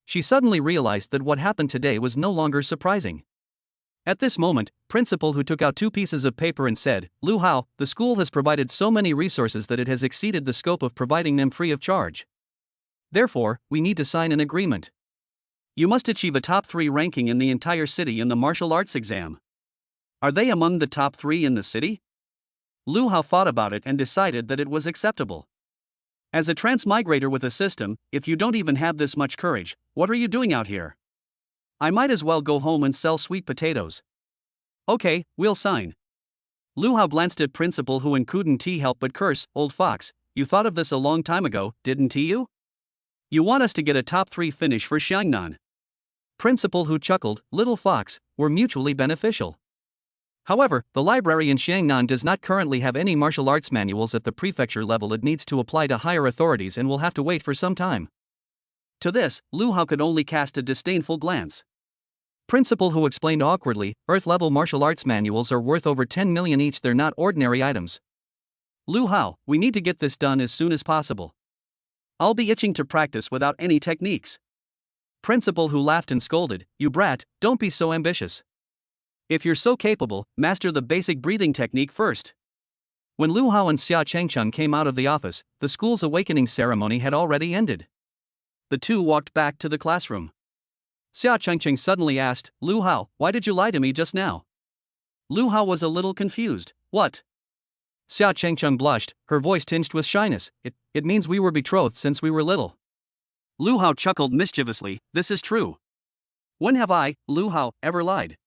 She suddenly realized that what happened today was no longer surprising. At this moment, Principal Hu took out 2 pieces of paper and said, Lu Hao, the school has provided so many resources that it has exceeded the scope of providing them free of charge. Therefore, we need to sign an agreement. You must achieve a top 3 ranking in the entire city in the martial arts exam. Are they among the top 3 in the city? Lu Hao thought about it and decided that it was acceptable. As a transmigrator with a system, if you don't even have this much courage, what are you doing out here? I might as well go home and sell sweet potatoes. Okay, we'll sign. Lu Hao glanced at Principal Hu and couldn't help but curse, old fox, you thought of this a long time ago, didn't you? You want us to get a top 3 finish for Xiangnan. Principal Hu chuckled, little fox, we're mutually beneficial. However, the library in Xiangnan does not currently have any martial arts manuals at the prefecture level. It needs to apply to higher authorities and will have to wait for some time. To this, Lu Hao could only cast a disdainful glance. Principal Hu explained awkwardly, Earth-level martial arts manuals are worth over 10 million each, they're not ordinary items. Lu Hao, we need to get this done as soon as possible. I'll be itching to practice without any techniques. Principal Hu laughed and scolded, you brat, don't be so ambitious. If you're so capable, master the basic breathing technique first. When Lu Hao and Xia Chengcheng came out of the office, the school's awakening ceremony had already ended. The two walked back to the classroom. Xia Chengcheng suddenly asked, Lu Hao, why did you lie to me just now? Lu Hao was a little confused. What? Xia Chengcheng blushed, her voice tinged with shyness. It means we were betrothed since we were little. Lu Hao chuckled mischievously, this is true. When have I, Lu Hao, ever lied?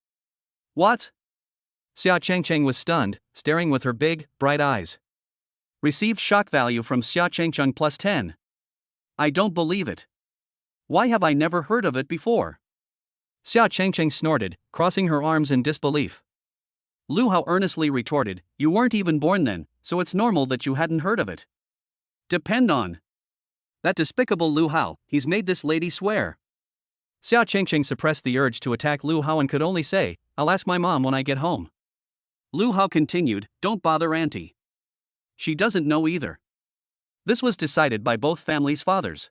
What? Xia Chengcheng was stunned, staring with her big, bright eyes. Received shock value from Xia Chengcheng plus 10. I don't believe it. Why have I never heard of it before? Xia Chengcheng snorted, crossing her arms in disbelief. Lu Hao earnestly retorted, you weren't even born then, so it's normal that you hadn't heard of it. Depend on that despicable Lu Hao, he's made this lady swear. Xia Chengcheng suppressed the urge to attack Lu Hao and could only say, I'll ask my mom when I get home. Lu Hao continued, don't bother auntie. She doesn't know either. This was decided by both families' fathers.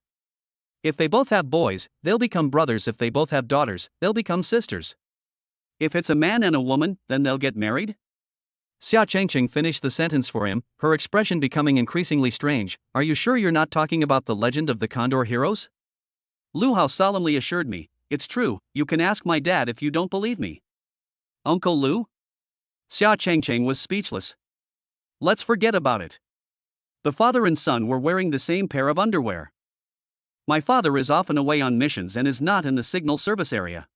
If they both have boys, they'll become brothers. If they both have daughters, they'll become sisters. If it's a man and a woman, then they'll get married? Xia Chengcheng finished the sentence for him, her expression becoming increasingly strange. Are you sure you're not talking about the legend of the Condor heroes? Lu Hao solemnly assured me, it's true, you can ask my dad if you don't believe me. Uncle Lu? Xia Chengcheng was speechless. Let's forget about it. The father and son were wearing the same pair of underwear. My father is often away on missions and is not in the signal service area.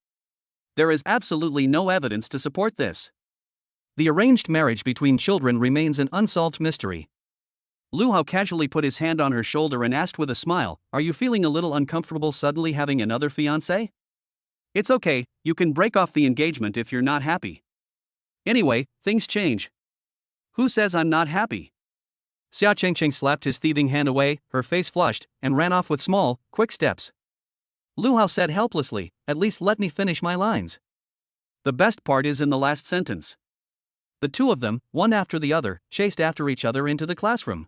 There is absolutely no evidence to support this. The arranged marriage between children remains an unsolved mystery. Lu Hao casually put his hand on her shoulder and asked with a smile, are you feeling a little uncomfortable suddenly having another fiancé? It's okay, you can break off the engagement if you're not happy. Anyway, things change. Who says I'm not happy? Xia Chengcheng slapped his thieving hand away, her face flushed, and ran off with small, quick steps. Lu Hao said helplessly, at least let me finish my lines. The best part is in the last sentence. The two of them, one after the other, chased after each other into the classroom.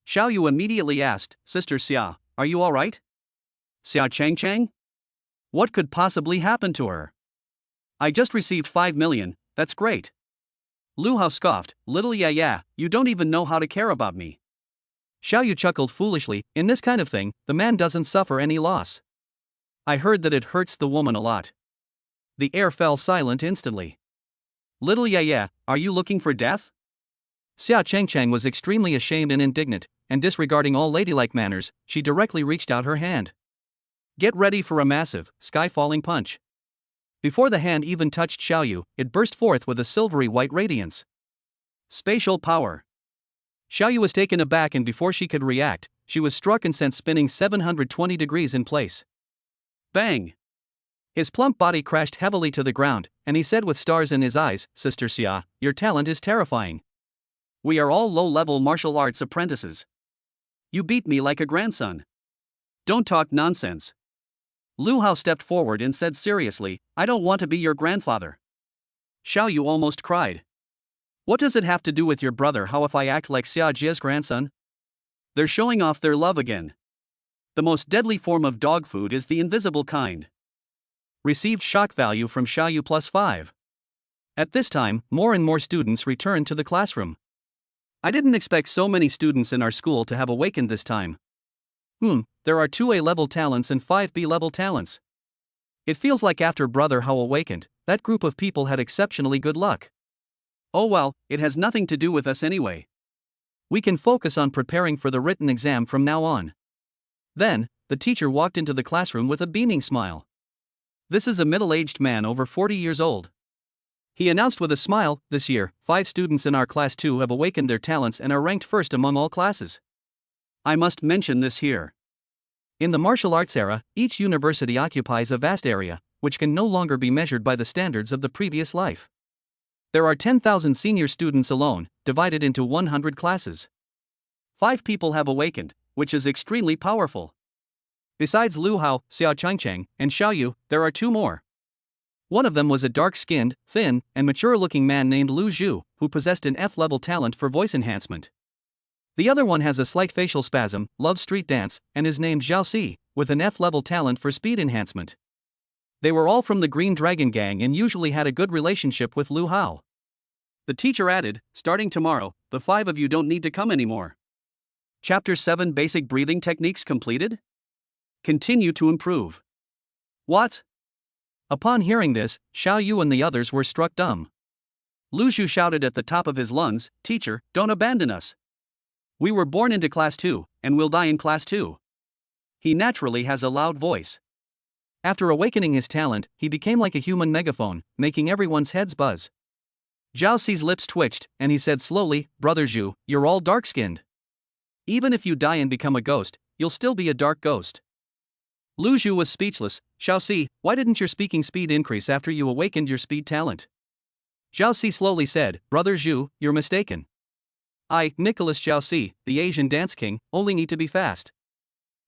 Xiao Yu immediately asked, Sister Xia, are you all right? Xia Chengcheng? What could possibly happen to her? I just received 5 million, that's great. Lu Hao scoffed, little yeah, you don't even know how to care about me. Xiao Yu chuckled foolishly, in this kind of thing, the man doesn't suffer any loss. I heard that it hurts the woman a lot. The air fell silent instantly. Little yeah, are you looking for death? Xia Chengcheng was extremely ashamed and indignant, and disregarding all ladylike manners, she directly reached out her hand. Get ready for a massive, sky-falling punch. Before the hand even touched Xiao Yu, it burst forth with a silvery white radiance. Spatial power. Xiao Yu was taken aback, and before she could react, she was struck and sent spinning 720 degrees in place. Bang! His plump body crashed heavily to the ground, and he said with stars in his eyes, Sister Xia, your talent is terrifying. We are all low-level martial arts apprentices. You beat me like a grandson. Don't talk nonsense. Lu Hao stepped forward and said seriously, I don't want to be your grandfather. Xiao Yu almost cried. What does it have to do with your brother? How if I act like Xia Jia's grandson? They're showing off their love again. The most deadly form of dog food is the invisible kind. Received shock value from Xiao Yu plus 5. At this time, more and more students returned to the classroom. I didn't expect so many students in our school to have awakened this time. There are 2 A-level talents and 5 B-level talents. It feels like after Brother Hao awakened, that group of people had exceptionally good luck. Oh well, it has nothing to do with us anyway. We can focus on preparing for the written exam from now on. Then, the teacher walked into the classroom with a beaming smile. This is a middle-aged man over 40 years old. He announced with a smile, this year, 5 students in our class 2 have awakened their talents and are ranked first among all classes. I must mention this here. In the martial arts era, each university occupies a vast area, which can no longer be measured by the standards of the previous life. There are 10,000 senior students alone, divided into 100 classes. 5 people have awakened, which is extremely powerful. Besides Lu Hao, Xia Chengcheng, and Xiao Yu, there are 2 more. One of them was a dark-skinned, thin, and mature-looking man named Lu Zhu, who possessed an F-level talent for voice enhancement. The other one has a slight facial spasm, loves street dance, and is named Zhao Si, with an F-level talent for speed enhancement. They were all from the Green Dragon Gang and usually had a good relationship with Lu Hao. The teacher added, "Starting tomorrow, the 5 of you don't need to come anymore." Chapter 7 Basic Breathing Techniques completed? Continue to improve. What? Upon hearing this, Xiao Yu and the others were struck dumb. Lu Zhu shouted at the top of his lungs, "Teacher, don't abandon us. We were born into class 2, and will die in class 2. He naturally has a loud voice. After awakening his talent, he became like a human megaphone, making everyone's heads buzz. Zhao Si's lips twitched, and he said slowly, "Brother Zhu, you're all dark-skinned. Even if you die and become a ghost, you'll still be a dark ghost." Lu Zhu was speechless. "Zhao Si, why didn't your speaking speed increase after you awakened your speed talent?" Zhao Si slowly said, "Brother Zhu, you're mistaken. I, Nicholas Zhao Si, the Asian dance king, only need to be fast."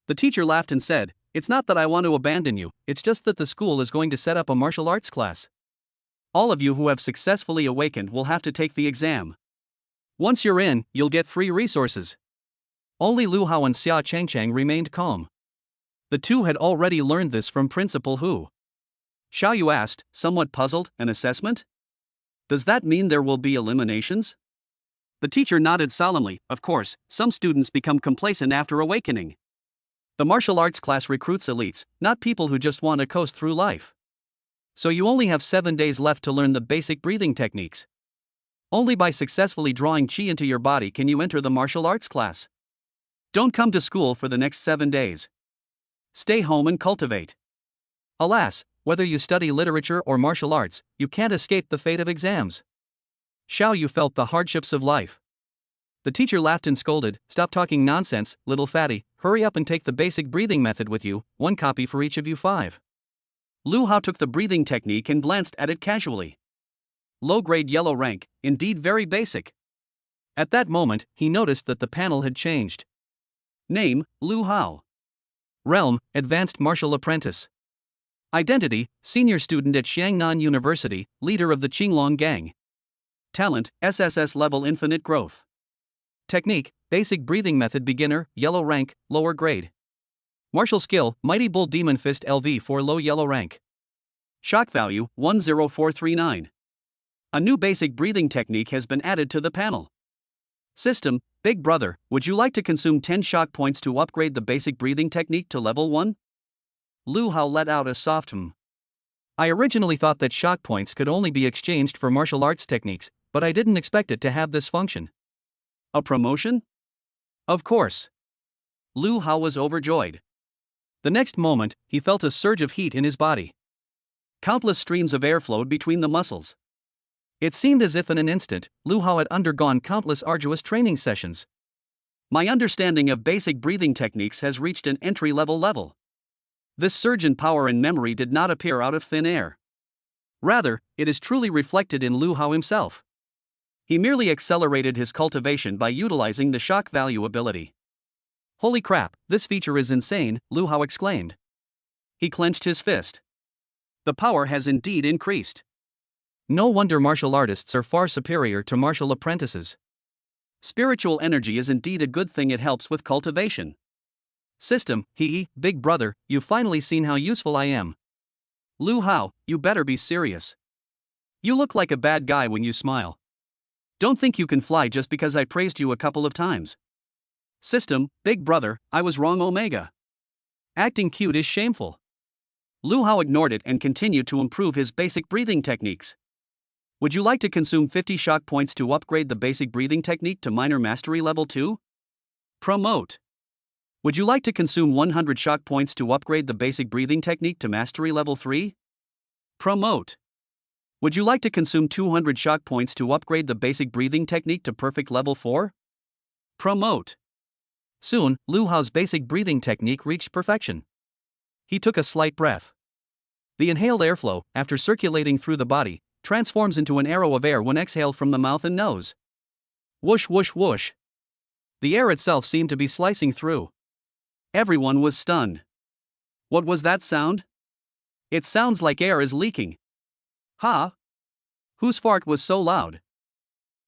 The teacher laughed and said, "It's not that I want to abandon you, it's just that the school is going to set up a martial arts class. All of you who have successfully awakened will have to take the exam. Once you're in, you'll get free resources." Only Lu Hao and Xia Changchang remained calm. The two had already learned this from Principal Hu. Xiao Yu asked, somewhat puzzled, "An assessment? Does that mean there will be eliminations?" The teacher nodded solemnly. "Of course, some students become complacent after awakening. The martial arts class recruits elites, not people who just want to coast through life. So you only have 7 days left to learn the basic breathing techniques. Only by successfully drawing qi into your body can you enter the martial arts class. Don't come to school for the next 7 days. Stay home and cultivate. Alas, whether you study literature or martial arts, you can't escape the fate of exams." Xiao Yu felt the hardships of life. The teacher laughed and scolded, "Stop talking nonsense, little fatty, hurry up and take the basic breathing method with you, 1 copy for each of you 5. Lu Hao took the breathing technique and glanced at it casually. Low-grade yellow rank, indeed very basic. At that moment, he noticed that the panel had changed. Name, Lu Hao. Realm, Advanced Martial Apprentice. Identity, Senior Student at Xiangnan University, Leader of the Qinglong Gang. Talent, SSS-level Infinite Growth. Technique, Basic Breathing Method Beginner, Yellow Rank, Lower Grade. Martial Skill, Mighty Bull Demon Fist LV4 Low Yellow Rank. Shock Value, 10439. A new basic breathing technique has been added to the panel. System, Big Brother, would you like to consume 10 shock points to upgrade the basic breathing technique to level 1? Lu Hao let out a soft hum. I originally thought that shock points could only be exchanged for martial arts techniques, but I didn't expect it to have this function. A promotion? Of course. Lu Hao was overjoyed. The next moment, he felt a surge of heat in his body. Countless streams of air flowed between the muscles. It seemed as if in an instant, Lu Hao had undergone countless arduous training sessions. My understanding of basic breathing techniques has reached an entry-level level. This surge in power and memory did not appear out of thin air. Rather, it is truly reflected in Lu Hao himself. He merely accelerated his cultivation by utilizing the shock value ability. Holy crap, this feature is insane, Lu Hao exclaimed. He clenched his fist. The power has indeed increased. No wonder martial artists are far superior to martial apprentices. Spiritual energy is indeed a good thing, it helps with cultivation. System, Big Brother, you've finally seen how useful I am. Lu Hao, you better be serious. You look like a bad guy when you smile. Don't think you can fly just because I praised you a couple of times. System, Big Brother, I was wrong Omega. Acting cute is shameful. Lu Hao ignored it and continued to improve his basic breathing techniques. Would you like to consume 50 shock points to upgrade the basic breathing technique to Minor Mastery Level 2? Promote. Would you like to consume 100 shock points to upgrade the basic breathing technique to Mastery Level 3? Promote. Would you like to consume 200 shock points to upgrade the basic breathing technique to Perfect Level 4? Promote. Soon, Lu Hao's basic breathing technique reached perfection. He took a slight breath. The inhaled airflow, after circulating through the body, transforms into an arrow of air when exhaled from the mouth and nose. Whoosh whoosh whoosh. The air itself seemed to be slicing through. Everyone was stunned. What was that sound? It sounds like air is leaking. Ha! Whose fart was so loud?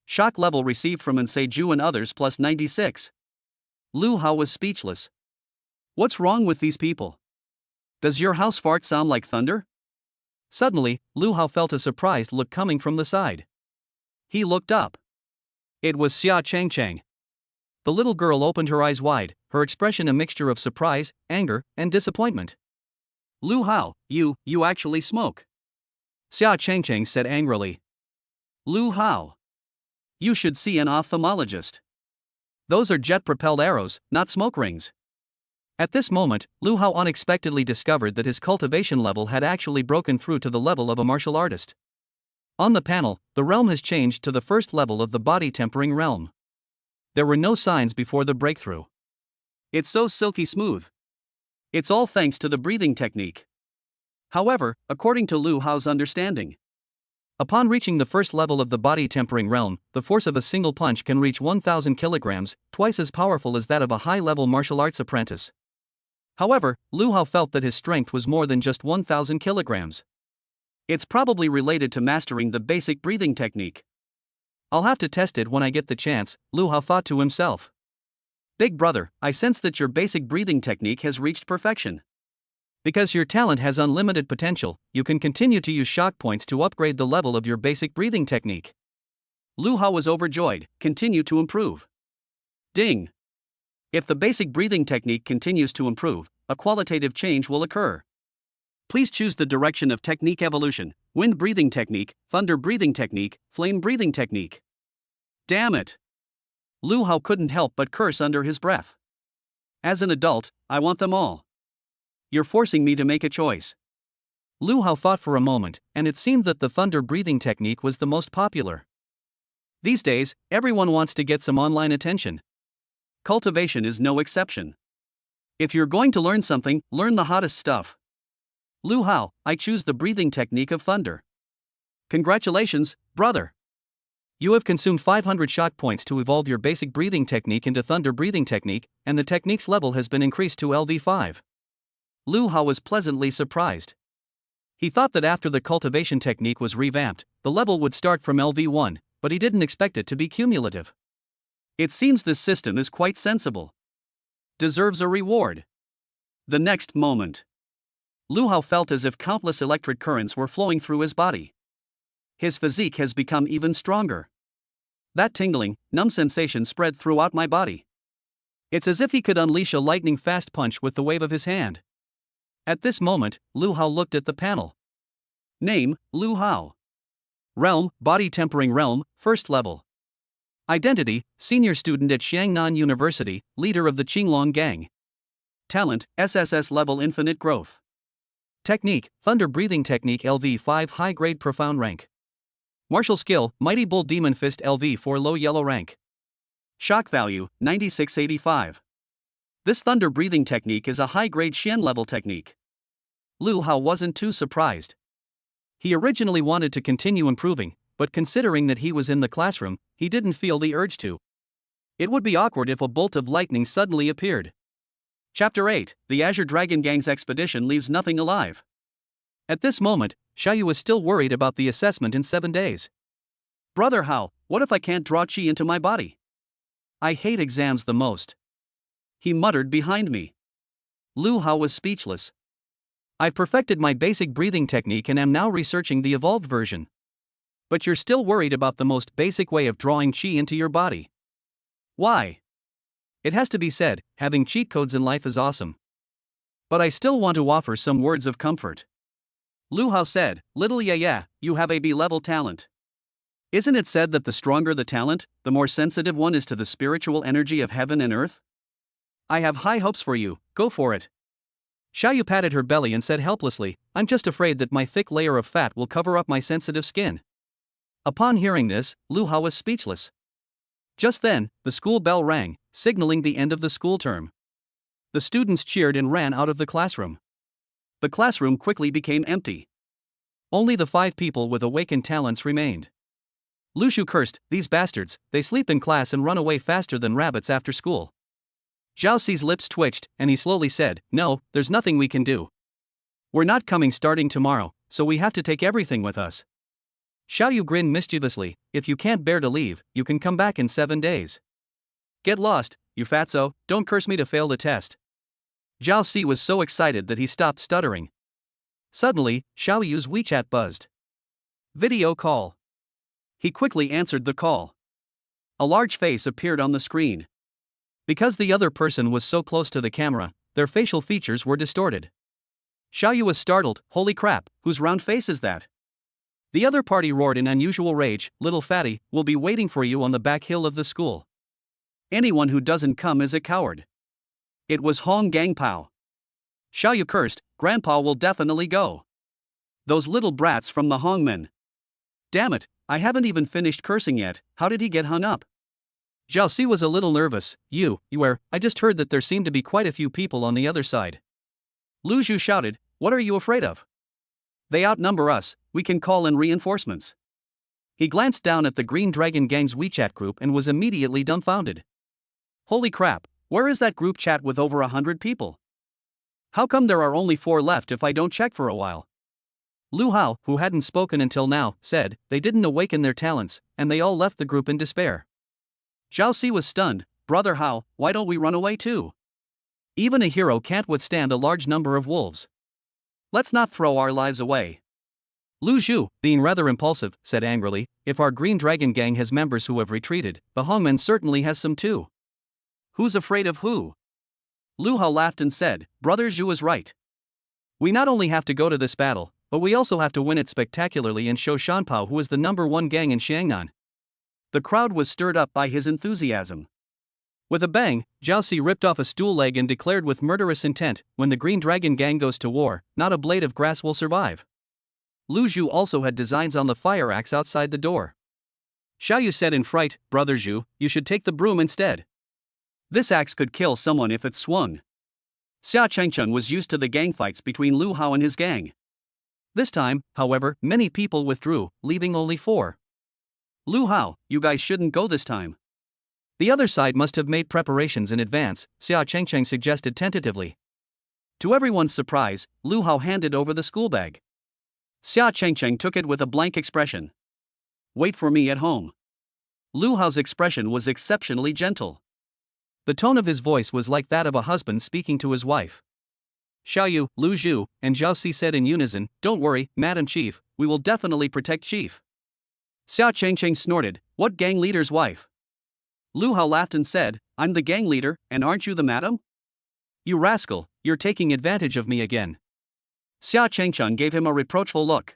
Shock level received from Ju and others plus 96. Lu Hao was speechless. What's wrong with these people? Does your house fart sound like thunder? Suddenly, Lu Hao felt a surprised look coming from the side. He looked up. It was Xia Changchang. The little girl opened her eyes wide, her expression a mixture of surprise, anger, and disappointment. Lu Hao, you actually smoke? Xia Changchang said angrily. Lu Hao. You should see an ophthalmologist. Those are jet-propelled arrows, not smoke rings. At this moment, Lu Hao unexpectedly discovered that his cultivation level had actually broken through to the level of a martial artist. On the panel, the realm has changed to the first level of the body tempering realm. There were no signs before the breakthrough. It's so silky smooth. It's all thanks to the breathing technique. However, according to Lu Hao's understanding, upon reaching the first level of the body tempering realm, the force of a single punch can reach 1,000 kilograms, twice as powerful as that of a high-level martial arts apprentice. However, Lu Hao felt that his strength was more than just 1,000 kilograms. It's probably related to mastering the basic breathing technique. I'll have to test it when I get the chance, Lu Hao thought to himself. Big brother, I sense that your basic breathing technique has reached perfection. Because your talent has unlimited potential, you can continue to use shock points to upgrade the level of your basic breathing technique. Lu Hao was overjoyed. Continue to improve. Ding! If the basic breathing technique continues to improve, a qualitative change will occur. Please choose the direction of technique evolution: wind breathing technique, thunder breathing technique, flame breathing technique. Damn it! Lu Hao couldn't help but curse under his breath. As an adult, I want them all. You're forcing me to make a choice. Lu Hao thought for a moment, and it seemed that the thunder breathing technique was the most popular. These days, everyone wants to get some online attention. Cultivation is no exception. If you're going to learn something, learn the hottest stuff. Lu Hao, I choose the breathing technique of thunder. Congratulations, brother. You have consumed 500 shock points to evolve your basic breathing technique into thunder breathing technique, and the technique's level has been increased to LV5. Lu Hao was pleasantly surprised. He thought that after the cultivation technique was revamped, the level would start from LV1, but he didn't expect it to be cumulative. It seems this system is quite sensible. Deserves a reward. The next moment, Lu Hao felt as if countless electric currents were flowing through his body. His physique has become even stronger. That tingling, numb sensation spread throughout my body. It's as if he could unleash a lightning-fast punch with the wave of his hand. At this moment, Lu Hao looked at the panel. Name, Lu Hao. Realm, body tempering realm, first level. Identity, senior student at Xiangnan University, leader of the Qinglong gang. Talent, SSS-level infinite growth. Technique, thunder breathing technique LV5 high-grade profound rank. Martial skill, mighty bull demon fist LV4 low yellow rank. Shock value, 9685. This thunder breathing technique is a high-grade Xian level technique. Lu Hao wasn't too surprised. He originally wanted to continue improving, but considering that he was in the classroom, he didn't feel the urge to. It would be awkward if a bolt of lightning suddenly appeared. Chapter 8, The Azure Dragon Gang's expedition leaves nothing alive. At this moment, Xiaoyu was still worried about the assessment in 7 days. Brother Hao, what if I can't draw qi into my body? I hate exams the most. He muttered behind me. Lu Hao was speechless. I've perfected my basic breathing technique and am now researching the evolved version. But you're still worried about the most basic way of drawing qi into your body. Why? It has to be said, having cheat codes in life is awesome. But I still want to offer some words of comfort. Lu Hao said, little yeah, you have a B-level talent. Isn't it said that the stronger the talent, the more sensitive one is to the spiritual energy of heaven and earth? I have high hopes for you, go for it. Xiaoyu patted her belly and said helplessly, I'm just afraid that my thick layer of fat will cover up my sensitive skin. Upon hearing this, Lu Hao was speechless. Just then, the school bell rang, signaling the end of the school term. The students cheered and ran out of the classroom. The classroom quickly became empty. Only the 5 people with awakened talents remained. Lu Shu cursed, these bastards, they sleep in class and run away faster than rabbits after school. Zhao Xi's lips twitched, and he slowly said, no, there's nothing we can do. We're not coming starting tomorrow, so we have to take everything with us. Xiao Yu grinned mischievously. If you can't bear to leave, you can come back in 7 days. Get lost, you fatso, don't curse me to fail the test. Zhao Si was so excited that he stopped stuttering. Suddenly, Xiao Yu's WeChat buzzed. Video call. He quickly answered the call. A large face appeared on the screen. Because the other person was so close to the camera, their facial features were distorted. Xiao Yu was startled. Holy crap, whose round face is that? The other party roared in unusual rage. Little fatty, we'll be waiting for you on the back hill of the school. Anyone who doesn't come is a coward. It was Hong Gangpao. Xiao Yu cursed. Grandpa will definitely go. Those little brats from the Hongmen. Damn it, I haven't even finished cursing yet. How did he get hung up? Zhao Si was a little nervous. I just heard that there seemed to be quite a few people on the other side. Lu Zhu shouted, what are you afraid of? They outnumber us, we can call in reinforcements. He glanced down at the Green Dragon Gang's WeChat group and was immediately dumbfounded. Holy crap, where is that group chat with over 100 people? How come there are only 4 left if I don't check for a while? Lu Hao, who hadn't spoken until now, said, they didn't awaken their talents, and they all left the group in despair. Zhao Si was stunned. Brother Hao, why don't we run away too? Even a hero can't withstand a large number of wolves. Let's not throw our lives away. Lu Zhu, being rather impulsive, said angrily, if our Green Dragon Gang has members who have retreated, the Hongmen certainly has some too. Who's afraid of who? Lu Hao laughed and said, Brother Zhu is right. We not only have to go to this battle, but we also have to win it spectacularly and show Shanpao who is the #1 gang in Xiangnan. The crowd was stirred up by his enthusiasm. With a bang, Zhao Si ripped off a stool leg and declared with murderous intent, when the Green Dragon Gang goes to war, not a blade of grass will survive. Lu Zhu also had designs on the fire axe outside the door. Xiao Yu said in fright, Brother Zhu, you should take the broom instead. This axe could kill someone if it swung. Xia Chengchun was used to the gang fights between Lu Hao and his gang. This time, however, many people withdrew, leaving only 4. Lu Hao, you guys shouldn't go this time. The other side must have made preparations in advance, Xia Chengcheng suggested tentatively. To everyone's surprise, Lu Hao handed over the school bag. Xia Chengcheng took it with a blank expression. Wait for me at home. Lu Hao's expression was exceptionally gentle. The tone of his voice was like that of a husband speaking to his wife. Xiao Yu, Lu Zhu, and Zhao Si said in unison, don't worry, Madam Chief, we will definitely protect Chief. Xia Chengcheng snorted, what gang leader's wife? Lu Hao laughed and said, I'm the gang leader, and aren't you the madam? You rascal, you're taking advantage of me again. Xia Chengcheng gave him a reproachful look.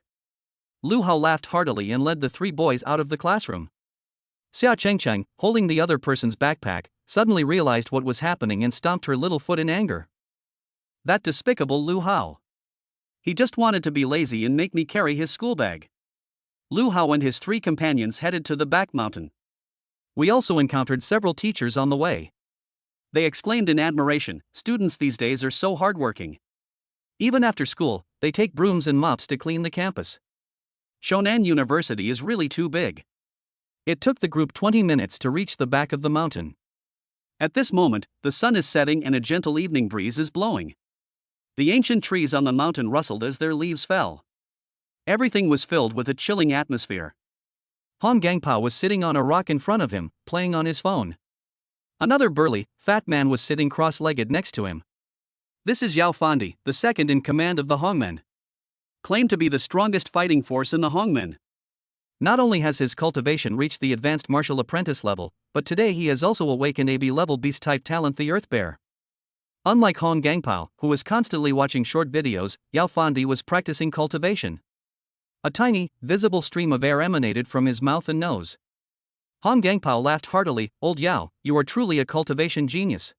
Lu Hao laughed heartily and led the 3 boys out of the classroom. Xia Chengcheng, holding the other person's backpack, suddenly realized what was happening and stomped her little foot in anger. That despicable Lu Hao. He just wanted to be lazy and make me carry his school bag. Lu Hao and his 3 companions headed to the back mountain. We also encountered several teachers on the way. They exclaimed in admiration, students these days are so hardworking. Even after school, they take brooms and mops to clean the campus. Shonan University is really too big. It took the group 20 minutes to reach the back of the mountain. At this moment, the sun is setting and a gentle evening breeze is blowing. The ancient trees on the mountain rustled as their leaves fell. Everything was filled with a chilling atmosphere. Hong Gangpao was sitting on a rock in front of him, playing on his phone. Another burly, fat man was sitting cross-legged next to him. This is Yao Fandi, the second in command of the Hongmen. Claimed to be the strongest fighting force in the Hongmen. Not only has his cultivation reached the advanced martial apprentice level, but today he has also awakened a B-level beast-type talent, the Earth Bear. Unlike Hong Gangpao, who was constantly watching short videos, Yao Fandi was practicing cultivation. A tiny, visible stream of air emanated from his mouth and nose. Hong Gangpao laughed heartily, Old Yao, you are truly a cultivation genius.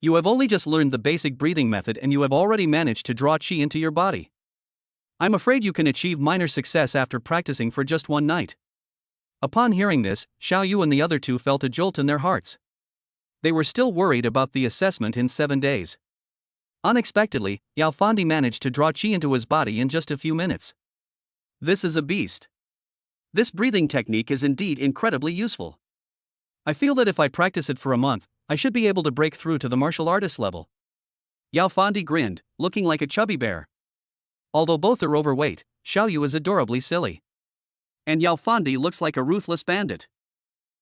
You have only just learned the basic breathing method and you have already managed to draw qi into your body. I'm afraid you can achieve minor success after practicing for just 1 night. Upon hearing this, Xiao Yu and the other 2 felt a jolt in their hearts. They were still worried about the assessment in 7 days. Unexpectedly, Yao Fandi managed to draw qi into his body in just a few minutes. This is a beast. This breathing technique is indeed incredibly useful. I feel that if I practice it for a month, I should be able to break through to the martial artist level. Yao Fandi grinned, looking like a chubby bear. Although both are overweight, Xiao Yu is adorably silly. And Yao Fandi looks like a ruthless bandit.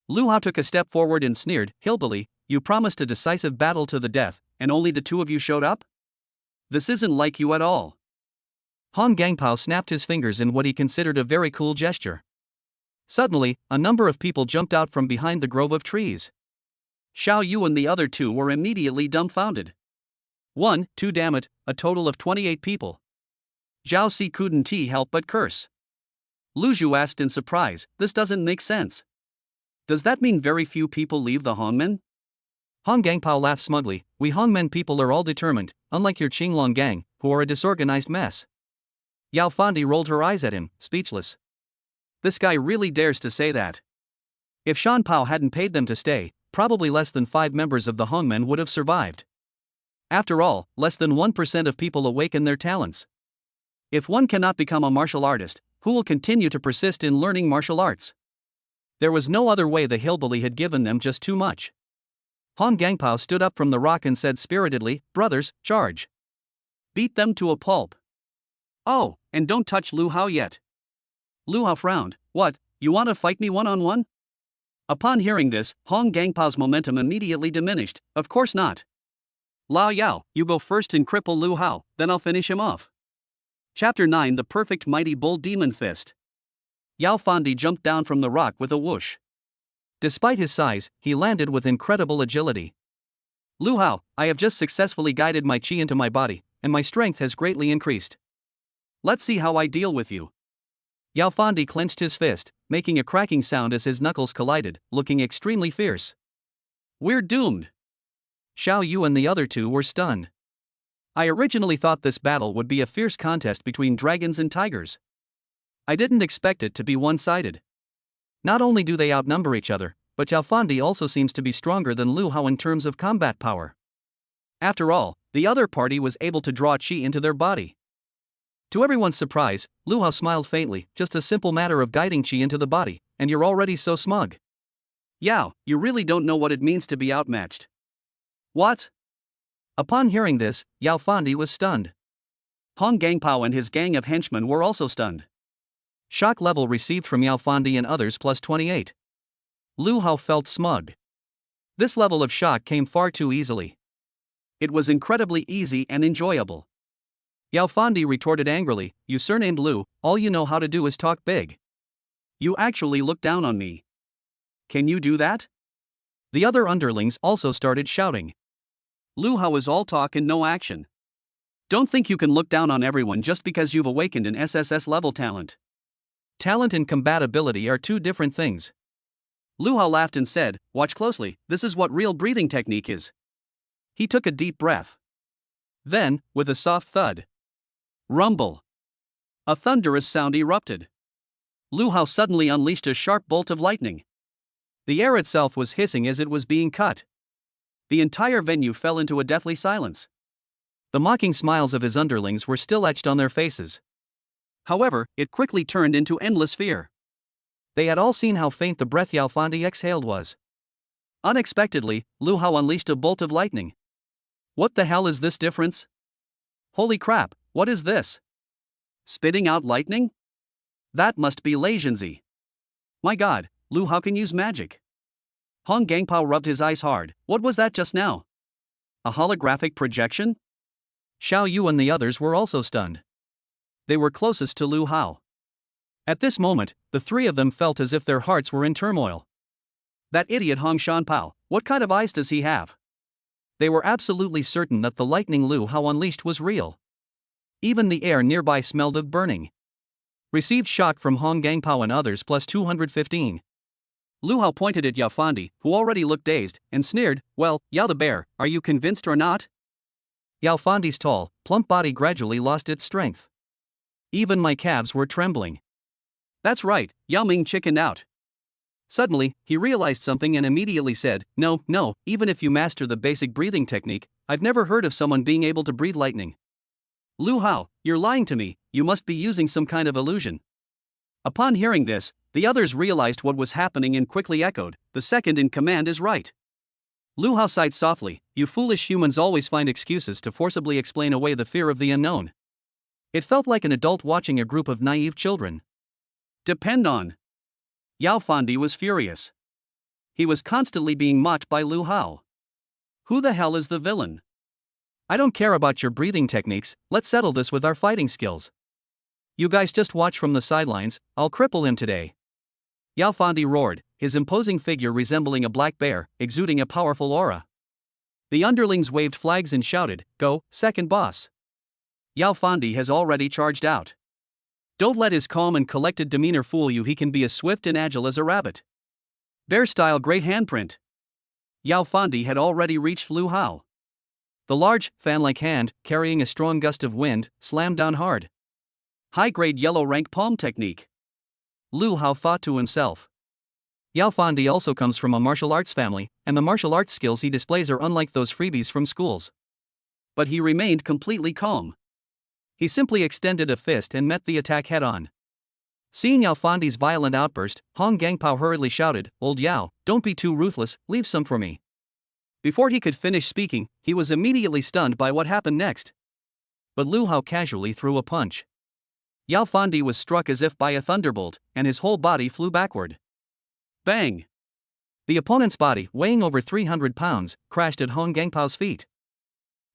Lu Hao took a step forward and sneered, "Hillbilly, you promised a decisive battle to the death, and only the two of you showed up? This isn't like you at all." Hong Gangpao snapped his fingers in what he considered a very cool gesture. Suddenly, a number of people jumped out from behind the grove of trees. Xiao Yu and the other two were immediately dumbfounded. 1, 2, damn it, a total of 28 people. Zhao Si couldn't help but curse. Lu Zhu asked in surprise, "This doesn't make sense. Does that mean very few people leave the Hongmen?" Hong Gangpao laughed smugly, "We Hongmen people are all determined, unlike your Qinglong gang, who are a disorganized mess." Yao Fandi rolled her eyes at him, speechless. This guy really dares to say that. If Shan Pao hadn't paid them to stay, probably less than 5 members of the Hongmen would have survived. After all, less than 1% of people awaken their talents. If one cannot become a martial artist, who will continue to persist in learning martial arts? There was no other way. The hillbilly had given them just too much. Hong Gangpao stood up from the rock and said spiritedly, "Brothers, charge. Beat them to a pulp. Oh, and don't touch Lu Hao yet." Lu Hao frowned. "What, you want to fight me one-on-one?" Upon hearing this, Hong Gangpao's momentum immediately diminished. "Of course not. Lao Yao, you go first and cripple Lu Hao, then I'll finish him off." Chapter 9: The Perfect Mighty Bull Demon Fist. Yao Fandi jumped down from the rock with a whoosh. Despite his size, he landed with incredible agility. "Lu Hao, I have just successfully guided my chi into my body, and my strength has greatly increased. Let's see how I deal with you." Yao Fandi clenched his fist, making a cracking sound as his knuckles collided, looking extremely fierce. "We're doomed." Xiao Yu and the other two were stunned. I originally thought this battle would be a fierce contest between dragons and tigers. I didn't expect it to be one-sided. Not only do they outnumber each other, but Yao Fandi also seems to be stronger than Lu Hao in terms of combat power. After all, the other party was able to draw chi into their body. To everyone's surprise, Lu Hao smiled faintly, "Just a simple matter of guiding chi into the body, and you're already so smug. Yao, you really don't know what it means to be outmatched." "What?" Upon hearing this, Yao Fandi was stunned. Hong Gangpao and his gang of henchmen were also stunned. Shock level received from Yao Fandi and others plus 28. Lu Hao felt smug. This level of shock came far too easily. It was incredibly easy and enjoyable. Yao Fandi retorted angrily, "You surnamed Lu, all you know how to do is talk big. You actually look down on me. Can you do that?" The other underlings also started shouting. Lu Hao is all talk and no action. Don't think you can look down on everyone just because you've awakened an SSS-level talent. Talent and combatability are two different things. Lu Hao laughed and said, "Watch closely, this is what real breathing technique is." He took a deep breath. Then, with a soft thud, rumble, a thunderous sound erupted. Lu Hao suddenly unleashed a sharp bolt of lightning. The air itself was hissing as it was being cut. The entire venue fell into a deathly silence. The mocking smiles of his underlings were still etched on their faces. However, it quickly turned into endless fear. They had all seen how faint the breath Yao Fandi exhaled was. Unexpectedly, Lu Hao unleashed a bolt of lightning. What the hell is this difference? Holy crap, what is this? Spitting out lightning? That must be Laixinzi. My god, Lu Hao can use magic. Hong Gangpao rubbed his eyes hard. What was that just now? A holographic projection? Xiao Yu and the others were also stunned. They were closest to Lu Hao. At this moment, the three of them felt as if their hearts were in turmoil. That idiot Hong Shanpao, what kind of eyes does he have? They were absolutely certain that the lightning Lu Hao unleashed was real. Even the air nearby smelled of burning. Received shock from Hong Gangpao and others plus 215. Lu Hao pointed at Yao Fandi, who already looked dazed, and sneered, "Well, Yao the bear, are you convinced or not?" Yao Fandi's tall, plump body gradually lost its strength. Even my calves were trembling. That's right, Yao Ming chickened out. Suddenly, he realized something and immediately said, No, even if you master the basic breathing technique, I've never heard of someone being able to breathe lightning. Lu Hao, you're lying to me, you must be using some kind of illusion." Upon hearing this, the others realized what was happening and quickly echoed, "The second in command is right." Lu Hao sighed softly, "You foolish humans always find excuses to forcibly explain away the fear of the unknown." It felt like an adult watching a group of naive children. depend on. Yao Fandi was furious. He was constantly being mocked by Lu Hao. Who the hell is the villain? I don't care about your breathing techniques, let's settle this with our fighting skills. You guys just watch from the sidelines, I'll cripple him today. Yao Fandi roared, his imposing figure resembling a black bear, exuding a powerful aura. The underlings waved flags and shouted, "Go, second boss." Yao Fandi has already charged out. Don't let his calm and collected demeanor fool you, he can be as swift and agile as a rabbit. Bear-style great handprint. Yao Fandi had already reached Lu Hao. The large, fan-like hand, carrying a strong gust of wind, slammed down hard. High-grade yellow rank palm technique. Lu Hao thought to himself. Yao Fandi also comes from a martial arts family, and the martial arts skills he displays are unlike those freebies from schools. But he remained completely calm. He simply extended a fist and met the attack head-on. Seeing Yao Fandi's violent outburst, Hong Gangpao hurriedly shouted, "Old Yao, don't be too ruthless, leave some for me." Before he could finish speaking, he was immediately stunned by what happened next. But Lu Hao casually threw a punch. Yao Fandi was struck as if by a thunderbolt, and his whole body flew backward. Bang! The opponent's body, weighing over 300 pounds, crashed at Hong Gangpao's feet.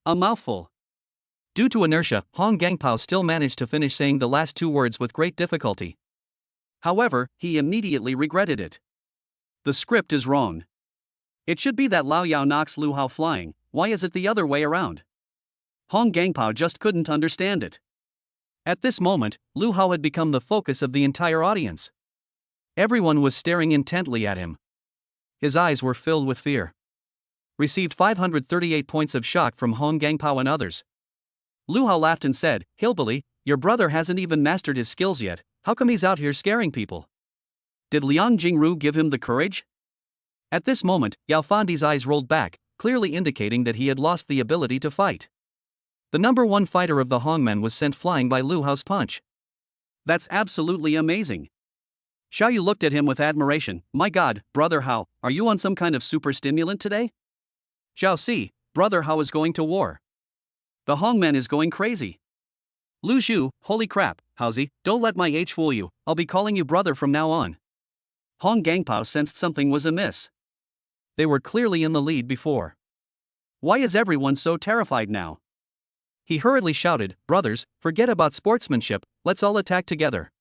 A mouthful. Due to inertia, Hong Gangpao still managed to finish saying the last two words with great difficulty. However, he immediately regretted it. The script is wrong. It should be that Lao Yao knocks Lu Hao flying, why is it the other way around? Hong Gangpao just couldn't understand it. At this moment, Lu Hao had become the focus of the entire audience. Everyone was staring intently at him. His eyes were filled with fear. Received 538 points of shock from Hong Gangpao and others. Lu Hao laughed and said, "Hillbilly, your brother hasn't even mastered his skills yet, how come he's out here scaring people? Did Liang Jingru give him the courage?" At this moment, Yao Fandi's eyes rolled back, clearly indicating that he had lost the ability to fight. The number one fighter of the Hongmen was sent flying by Lu Hao's punch. That's absolutely amazing. Xiao Yu looked at him with admiration. "My god, Brother Hao, are you on some kind of super stimulant today?" Xiao Si, Brother Hao is going to war. The Hongmen is going crazy. Lu Zhu, holy crap, Haozi, don't let my age fool you, I'll be calling you brother from now on. Hong Gangpao sensed something was amiss. They were clearly in the lead before. Why is everyone so terrified now? He hurriedly shouted, "Brothers, forget about sportsmanship, let's all attack together.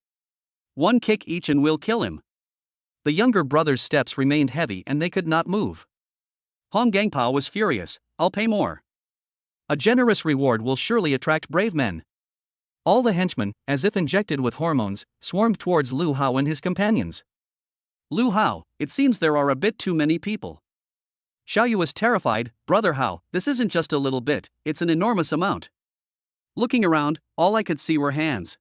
One kick each and we'll kill him." The younger brothers' steps remained heavy and they could not move. Hong Gangpao was furious, "I'll pay more. A generous reward will surely attract brave men." All the henchmen, as if injected with hormones, swarmed towards Lu Hao and his companions. "Lu Hao, it seems there are a bit too many people." Xiao Yu was terrified. "Brother Hao, this isn't just a little bit, it's an enormous amount." Looking around, all I could see were hands.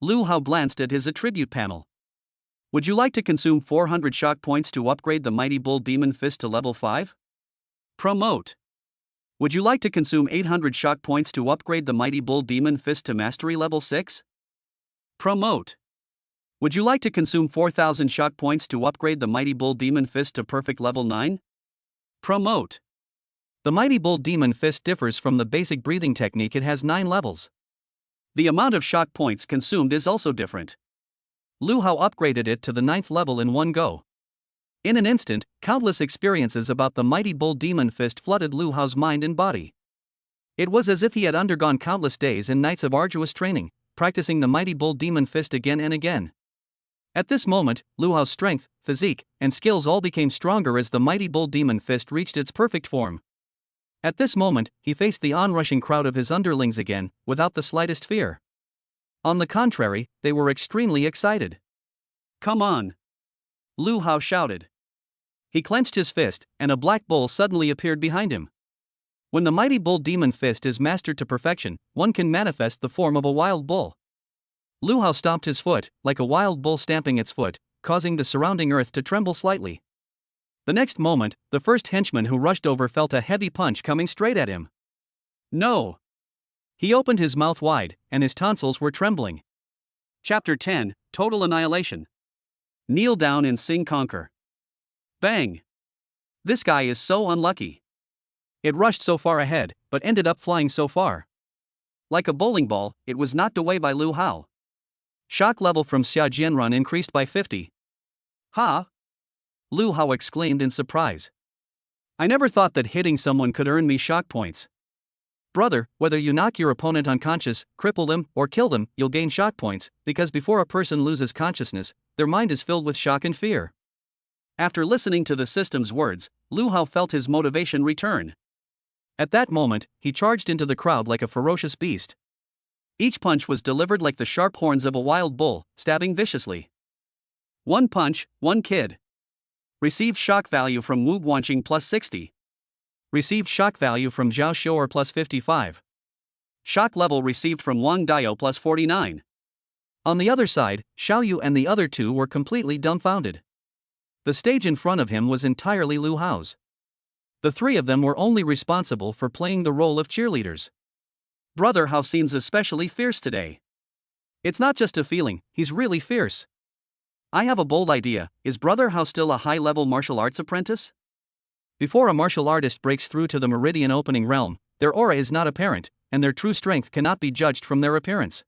Lu Hao glanced at his attribute panel. "Would you like to consume 400 shock points to upgrade the Mighty Bull Demon Fist to level 5? Promote. Would you like to consume 800 shock points to upgrade the Mighty Bull Demon Fist to Mastery level 6? Promote. Would you like to consume 4,000 shock points to upgrade the Mighty Bull Demon Fist to Perfect level 9? Promote. The Mighty Bull Demon Fist differs from the basic breathing technique, it has 9 levels. The amount of shock points consumed is also different. Lu Hao upgraded it to the 9th level in one go. In an instant, countless experiences about the Mighty Bull Demon Fist flooded Lu Hao's mind and body. It was as if he had undergone countless days and nights of arduous training, practicing the Mighty Bull Demon Fist again and again. At this moment, Lu Hao's strength, physique, and skills all became stronger as the Mighty Bull Demon Fist reached its perfect form. At this moment, he faced the onrushing crowd of his underlings again, without the slightest fear. On the contrary, they were extremely excited. "Come on!" Lu Hao shouted. He clenched his fist, and a black bull suddenly appeared behind him. When the Mighty Bull Demon Fist is mastered to perfection, one can manifest the form of a wild bull. Lu Hao stomped his foot, like a wild bull stamping its foot, causing the surrounding earth to tremble slightly. The next moment, the first henchman who rushed over felt a heavy punch coming straight at him. "No!" He opened his mouth wide, and his tonsils were trembling. Chapter 10, Total Annihilation. Kneel down and sing conquer. Bang! This guy is so unlucky. It rushed so far ahead, but ended up flying so far. Like a bowling ball, it was knocked away by Lu Hao. Shock level from Xia Jianrun increased by 50. Ha! Lu Hao exclaimed in surprise. I never thought that hitting someone could earn me shock points. Brother, whether you knock your opponent unconscious, cripple them, or kill them, you'll gain shock points, because before a person loses consciousness, their mind is filled with shock and fear. After listening to the system's words, Lu Hao felt his motivation return. At that moment, he charged into the crowd like a ferocious beast. Each punch was delivered like the sharp horns of a wild bull, stabbing viciously. One punch, one kid. Received shock value from Wu Guanqing plus 60. Received shock value from Zhao Xiu'er plus 55. Shock level received from Wang Dao plus 49. On the other side, Xiao Yu and the other two were completely dumbfounded. The stage in front of him was entirely Lu Hao's. The three of them were only responsible for playing the role of cheerleaders. Brother Hao seems especially fierce today. It's not just a feeling, he's really fierce. I have a bold idea. Is Brother Hao still a high-level martial arts apprentice? Before a martial artist breaks through to the meridian opening realm, their aura is not apparent, and their true strength cannot be judged from their appearance.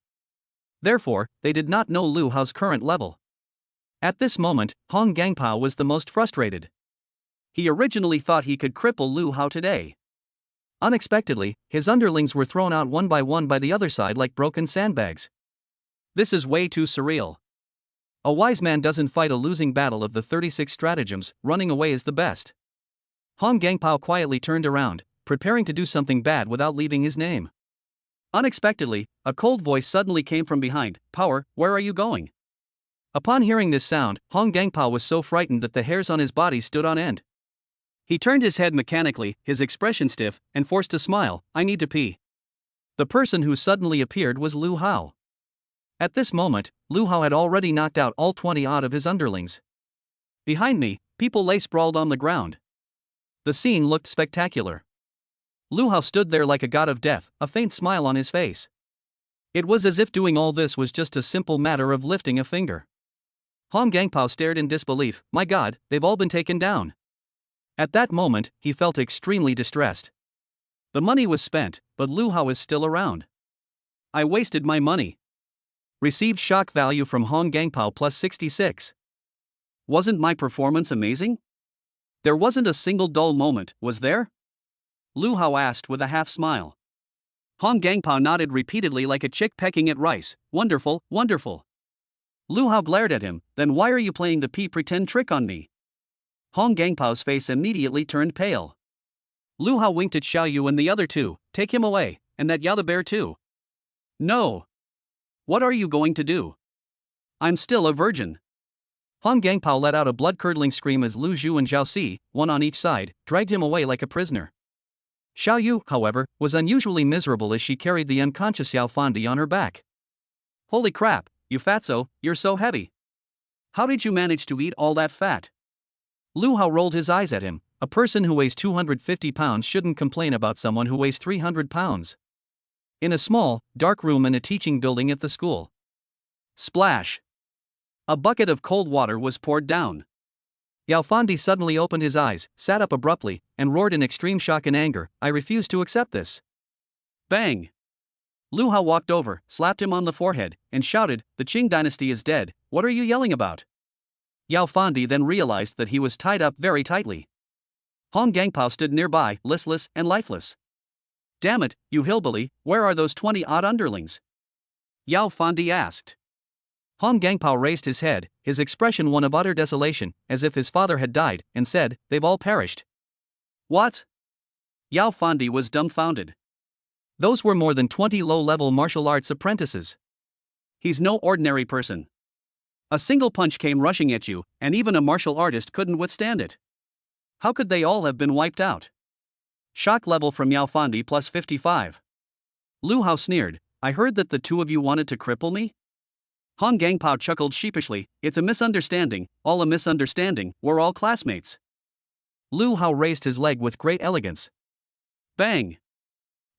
Therefore, they did not know Lu Hao's current level. At this moment, Hong Gangpao was the most frustrated. He originally thought he could cripple Lu Hao today. Unexpectedly, his underlings were thrown out one by the other side like broken sandbags. This is way too surreal. A wise man doesn't fight a losing battle of the 36 stratagems, running away is the best. Hong Gangpao quietly turned around, preparing to do something bad without leaving his name. Unexpectedly, a cold voice suddenly came from behind. Power, where are you going? Upon hearing this sound, Hong Gangpao was so frightened that the hairs on his body stood on end. He turned his head mechanically, his expression stiff, and forced a smile. I need to pee. The person who suddenly appeared was Lu Hao. At this moment, Lu Hao had already knocked out all 20-odd of his underlings. Behind me, people lay sprawled on the ground. The scene looked spectacular. Lu Hao stood there like a god of death, a faint smile on his face. It was as if doing all this was just a simple matter of lifting a finger. Hong Gangpao stared in disbelief. My god, they've all been taken down. At that moment, he felt extremely distressed. The money was spent, but Lu Hao is still around. I wasted my money. Received shock value from Hong Gangpao plus 66. Wasn't my performance amazing? There wasn't a single dull moment, was there? Lu Hao asked with a half-smile. Hong Gangpao nodded repeatedly like a chick pecking at rice. Wonderful, wonderful. Lu Hao glared at him. Then why are you playing the pretend trick on me? Hong Gangpao's face immediately turned pale. Lu Hao winked at Xiao Yu and the other two. Take him away, and that Yao bear too. No. What are you going to do? I'm still a virgin. Hong Gangpao let out a blood-curdling scream as Lu Zhu and Zhao Si, one on each side, dragged him away like a prisoner. Xiao Yu, however, was unusually miserable as she carried the unconscious Yao Fandi on her back. Holy crap, you fatso, you're so heavy. How did you manage to eat all that fat? Lu Hao rolled his eyes at him. A person who weighs 250 pounds shouldn't complain about someone who weighs 300 pounds. In a small, dark room in a teaching building at the school. Splash! A bucket of cold water was poured down. Yao Fandi suddenly opened his eyes, sat up abruptly, and roared in extreme shock and anger. I refuse to accept this. Bang! Lu Hao walked over, slapped him on the forehead, and shouted, the Qing dynasty is dead, what are you yelling about? Yao Fandi then realized that he was tied up very tightly. Hong Gangpao stood nearby, listless and lifeless. Damn it, you hillbilly, where are those 20-odd underlings? Yao Fandi asked. Hong Gangpao raised his head, his expression one of utter desolation, as if his father had died, and said, they've all perished. What? Yao Fandi was dumbfounded. Those were more than 20 low-level martial arts apprentices. He's no ordinary person. A single punch came rushing at you, and even a martial artist couldn't withstand it. How could they all have been wiped out? Shock level from Yao Fandi plus 55. Lu Hao sneered, I heard that the two of you wanted to cripple me? Hong Gangpao chuckled sheepishly, it's a misunderstanding, all a misunderstanding, we're all classmates. Lu Hao raised his leg with great elegance. Bang!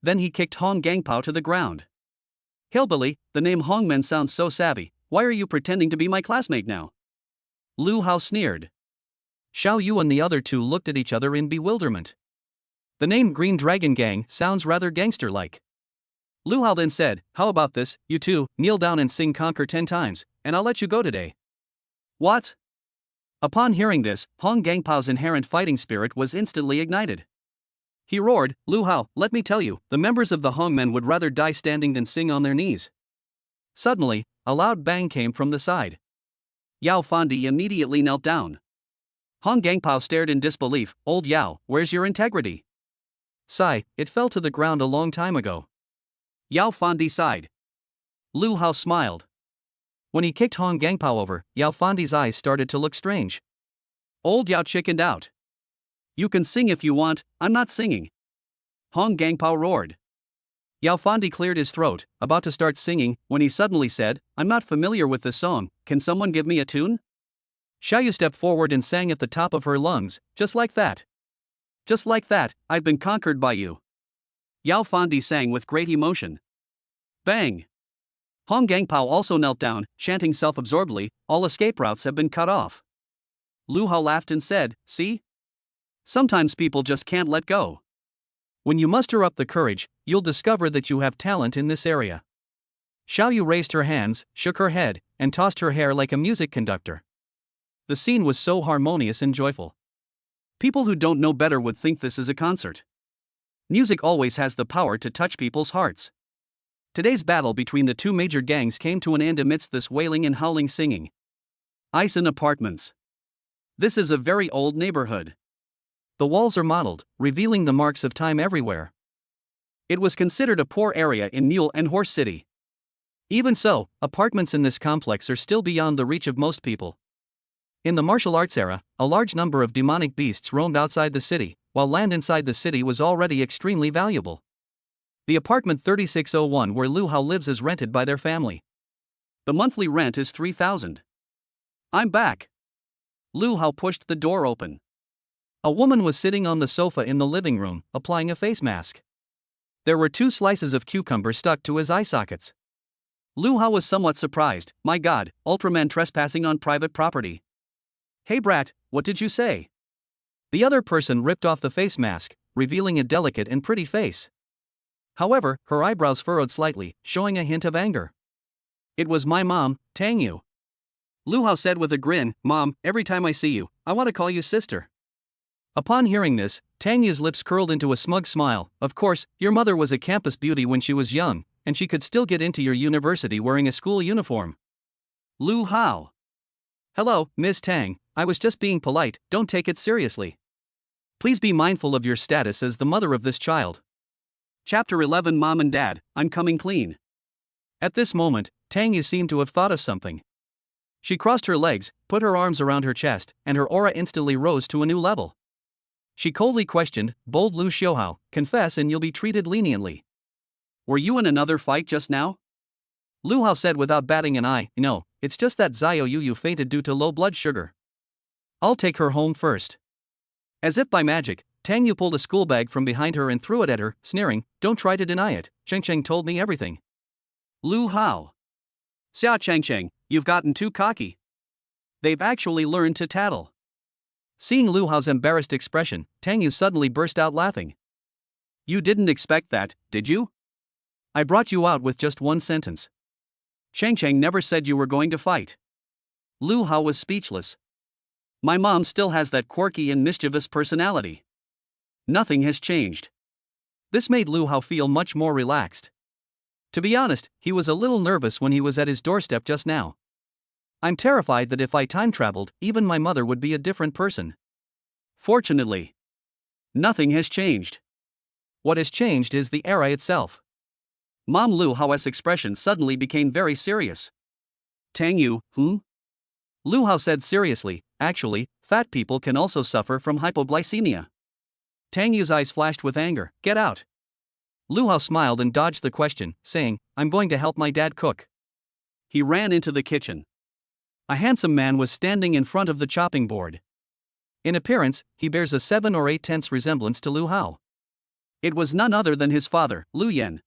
Then he kicked Hong Gangpao to the ground. Hillbilly, the name Hongmen sounds so savvy, why are you pretending to be my classmate now? Lu Hao sneered. Xiao Yu and the other two looked at each other in bewilderment. The name Green Dragon Gang sounds rather gangster-like. Lu Hao then said, "How about this, you two, kneel down and sing Conquer 10 times, and I'll let you go today." What? Upon hearing this, Hong Gangpao's inherent fighting spirit was instantly ignited. He roared, "Lu Hao, let me tell you, the members of the Hongmen would rather die standing than sing on their knees." Suddenly, a loud bang came from the side. Yao Fandi immediately knelt down. Hong Gangpao stared in disbelief. "Old Yao, where's your integrity?" "Sigh, it fell to the ground a long time ago." Yao Fandi sighed. Lu Hao smiled. When he kicked Hong Gangpao over, Yao Fandi's eyes started to look strange. Old Yao chickened out. "You can sing if you want, I'm not singing." Hong Gangpao roared. Yao Fandi cleared his throat, about to start singing, when he suddenly said, "I'm not familiar with this song, can someone give me a tune?" Xiaoyu stepped forward and sang at the top of her lungs, "Just like that. Just like that, I've been conquered by you." Yao Fandi sang with great emotion. Bang! Hong Gangpao also knelt down, chanting self-absorbedly, "All escape routes have been cut off." Lu Hao laughed and said, "See? Sometimes people just can't let go. When you muster up the courage, you'll discover that you have talent in this area." Xiaoyu raised her hands, shook her head, and tossed her hair like a music conductor. The scene was so harmonious and joyful. People who don't know better would think this is a concert. Music always has the power to touch people's hearts. Today's battle between the two major gangs came to an end amidst this wailing and howling singing. Ison Apartments. This is a very old neighborhood. The walls are mottled, revealing the marks of time everywhere. It was considered a poor area in Mule and Horse City. Even so, apartments in this complex are still beyond the reach of most people. In the martial arts era, a large number of demonic beasts roamed outside the city, while land inside the city was already extremely valuable. The apartment 3601 where Lu Hao lives is rented by their family. The monthly rent is 3,000. "I'm back." Lu Hao pushed the door open. A woman was sitting on the sofa in the living room, applying a face mask. There were 2 slices of cucumber stuck to his eye sockets. Lu Hao was somewhat surprised. "My God, Ultraman trespassing on private property." "Hey brat, what did you say?" The other person ripped off the face mask, revealing a delicate and pretty face. However, her eyebrows furrowed slightly, showing a hint of anger. "It was my mom, Tang Yu." Lu Hao said with a grin, "Mom, every time I see you, I want to call you sister." Upon hearing this, Tang Yu's lips curled into a smug smile. "Of course, your mother was a campus beauty when she was young, and she could still get into your university wearing a school uniform." Lu Hao. "Hello, Miss Tang, I was just being polite, don't take it seriously. Please be mindful of your status as the mother of this child." Chapter 11 Mom and Dad, I'm coming clean. At this moment, Tang Yu seemed to have thought of something. She crossed her legs, put her arms around her chest, and her aura instantly rose to a new level. She coldly questioned, "Bold Lu Xiaohao, confess and you'll be treated leniently." "Were you in another fight just now?" Lu Hao said without batting an eye, "No, it's just that Xiao Yu fainted due to low blood sugar. I'll take her home first." As if by magic, Tang Yu pulled a school bag from behind her and threw it at her, sneering, "Don't try to deny it, Cheng Cheng told me everything." Lu Hao. "Xia Cheng Cheng, you've gotten too cocky. They've actually learned to tattle." Seeing Lu Hao's embarrassed expression, Tang Yu suddenly burst out laughing. "You didn't expect that, did you? I brought you out with just one sentence. Cheng Cheng never said you were going to fight." Lu Hao was speechless. "My mom still has that quirky and mischievous personality. Nothing has changed." This made Lu Hao feel much more relaxed. To be honest, he was a little nervous when he was at his doorstep just now. "I'm terrified that if I time traveled, even my mother would be a different person. Fortunately, nothing has changed. What has changed is the era itself." Mom Lu Hao's expression suddenly became very serious. "Tang Yu, Lu Hao said seriously, "Actually, fat people can also suffer from hypoglycemia." Tang Yu's eyes flashed with anger, "Get out." Lu Hao smiled and dodged the question, saying, "I'm going to help my dad cook." He ran into the kitchen. A handsome man was standing in front of the chopping board. In appearance, he bears a 7 or 8 resemblance to Lu Hao. It was none other than his father, Lu Yan.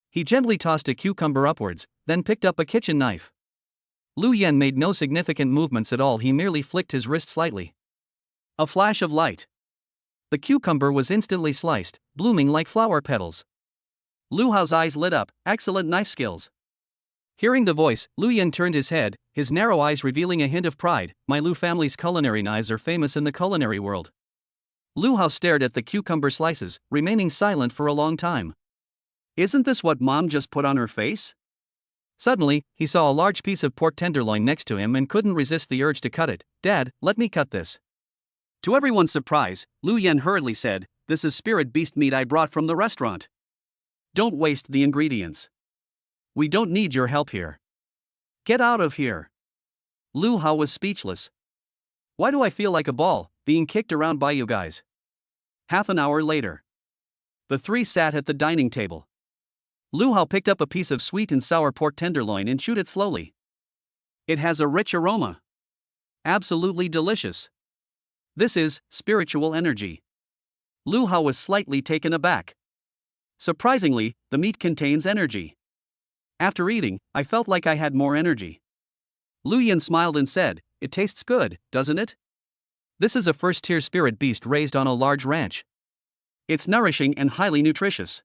He gently tossed a cucumber upwards, then picked up a kitchen knife. Lu Yan made no significant movements at all, he merely flicked his wrist slightly. A flash of light. The cucumber was instantly sliced, blooming like flower petals. Lu Hao's eyes lit up. Excellent knife skills. Hearing the voice, Lu Yan turned his head, his narrow eyes revealing a hint of pride. My Lu family's culinary knives are famous in the culinary world. Lu Hao stared at the cucumber slices, remaining silent for a long time. Isn't this what Mom just put on her face? Suddenly, he saw a large piece of pork tenderloin next to him and couldn't resist the urge to cut it. Dad, let me cut this. To everyone's surprise, Lu Yan hurriedly said, This is spirit beast meat I brought from the restaurant. Don't waste the ingredients. We don't need your help here. Get out of here. Lu Hao was speechless. Why do I feel like a ball, being kicked around by you guys? Half an hour later. The three sat at the dining table. Lu Hao picked up a piece of sweet and sour pork tenderloin and chewed it slowly. It has a rich aroma. Absolutely delicious. This is spiritual energy. Lu Hao was slightly taken aback. Surprisingly, the meat contains energy. After eating, I felt like I had more energy. Lu Yan smiled and said, It tastes good, doesn't it? This is a first-tier spirit beast raised on a large ranch. It's nourishing and highly nutritious.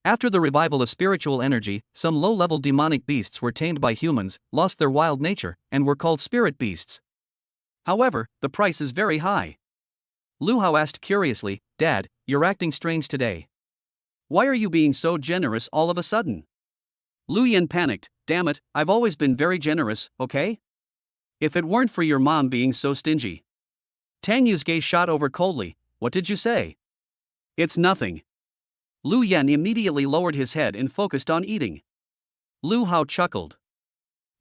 After the revival of spiritual energy, some low-level demonic beasts were tamed by humans, lost their wild nature, and were called spirit beasts. However, the price is very high. Lu Hao asked curiously, Dad, you're acting strange today. Why are you being so generous all of a sudden? Lu Yan panicked, Damn it, I've always been very generous, okay? If it weren't for your mom being so stingy. Tang Yu's gaze shot over coldly, What did you say? It's nothing. Lu Yan immediately lowered his head and focused on eating. Lu Hao chuckled.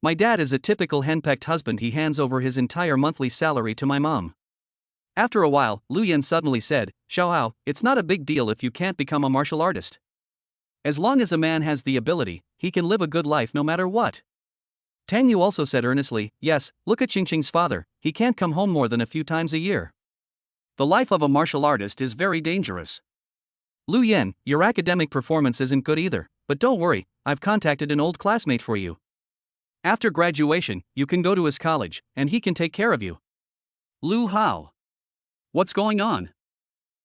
My dad is a typical henpecked husband. He hands over his entire monthly salary to my mom. After a while, Lu Yan suddenly said, Xiao Hao, it's not a big deal if you can't become a martial artist. As long as a man has the ability, he can live a good life no matter what. Tang Yu also said earnestly, Yes, look at Qingqing's father, he can't come home more than a few times a year. The life of a martial artist is very dangerous. Lu Yan, your academic performance isn't good either, but don't worry, I've contacted an old classmate for you. After graduation, you can go to his college, and he can take care of you. Lu Hao. What's going on?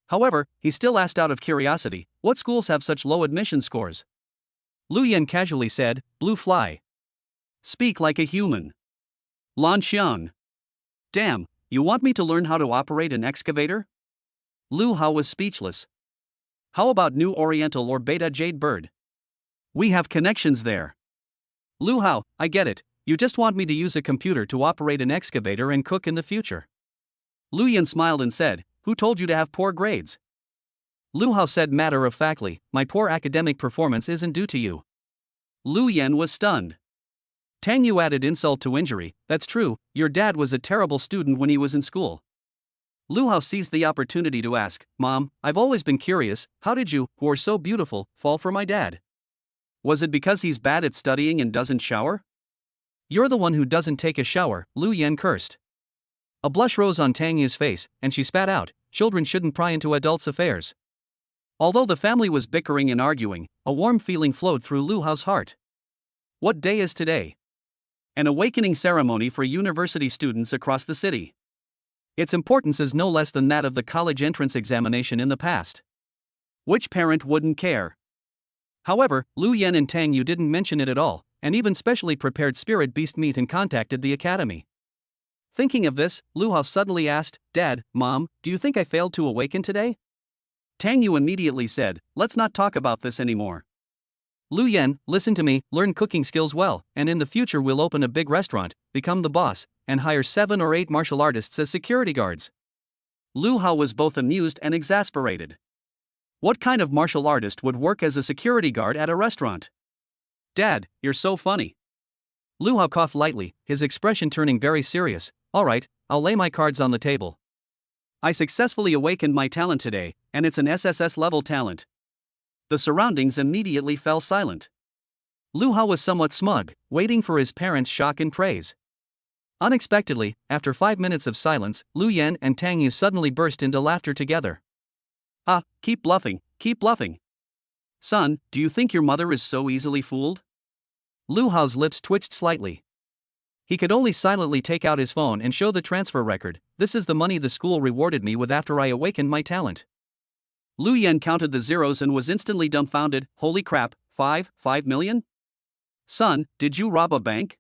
However, he still asked out of curiosity, what schools have such low admission scores? Lu Yan casually said, Blue Fly. Speak like a human. Lan Xiang. Damn, you want me to learn how to operate an excavator? Lu Hao was speechless. How about New Oriental or Beta Jade Bird? We have connections there. Lu Hao, I get it, you just want me to use a computer to operate an excavator and cook in the future. Lu Yan smiled and said, Who told you to have poor grades? Lu Hao said matter-of-factly, My poor academic performance isn't due to you. Lu Yan was stunned. Tang Yu added insult to injury, That's true, your dad was a terrible student when he was in school. Lu Hao seized the opportunity to ask, Mom, I've always been curious, how did you, who are so beautiful, fall for my dad? Was it because he's bad at studying and doesn't shower? You're the one who doesn't take a shower, Lu Yan cursed. A blush rose on Tang Yu's face, and she spat out, Children shouldn't pry into adults' affairs. Although the family was bickering and arguing, a warm feeling flowed through Lu Hao's heart. What day is today? An awakening ceremony for university students across the city. Its importance is no less than that of the college entrance examination in the past. Which parent wouldn't care? However, Lu Yan and Tang Yu didn't mention it at all, and even specially prepared spirit beast meat and contacted the academy. Thinking of this, Lu Hao suddenly asked, Dad, Mom, do you think I failed to awaken today? Tang Yu immediately said, Let's not talk about this anymore. Lu Yan, listen to me, learn cooking skills well, and in the future we'll open a big restaurant, become the boss, and hire 7 or 8 martial artists as security guards. Lu Hao was both amused and exasperated. What kind of martial artist would work as a security guard at a restaurant? Dad, you're so funny. Lu Hao coughed lightly, his expression turning very serious. All right, I'll lay my cards on the table. I successfully awakened my talent today, and it's an SSS-level talent. The surroundings immediately fell silent. Lu Hao was somewhat smug, waiting for his parents' shock and praise. Unexpectedly, after 5 minutes of silence, Lu Yan and Tang Yu suddenly burst into laughter together. Ah, keep bluffing, keep bluffing. Son, do you think your mother is so easily fooled? Lu Hao's lips twitched slightly. He could only silently take out his phone and show the transfer record. This is the money the school rewarded me with after I awakened my talent. Lu Yan counted the zeros and was instantly dumbfounded. Holy crap, 5 million? Son, did you rob a bank?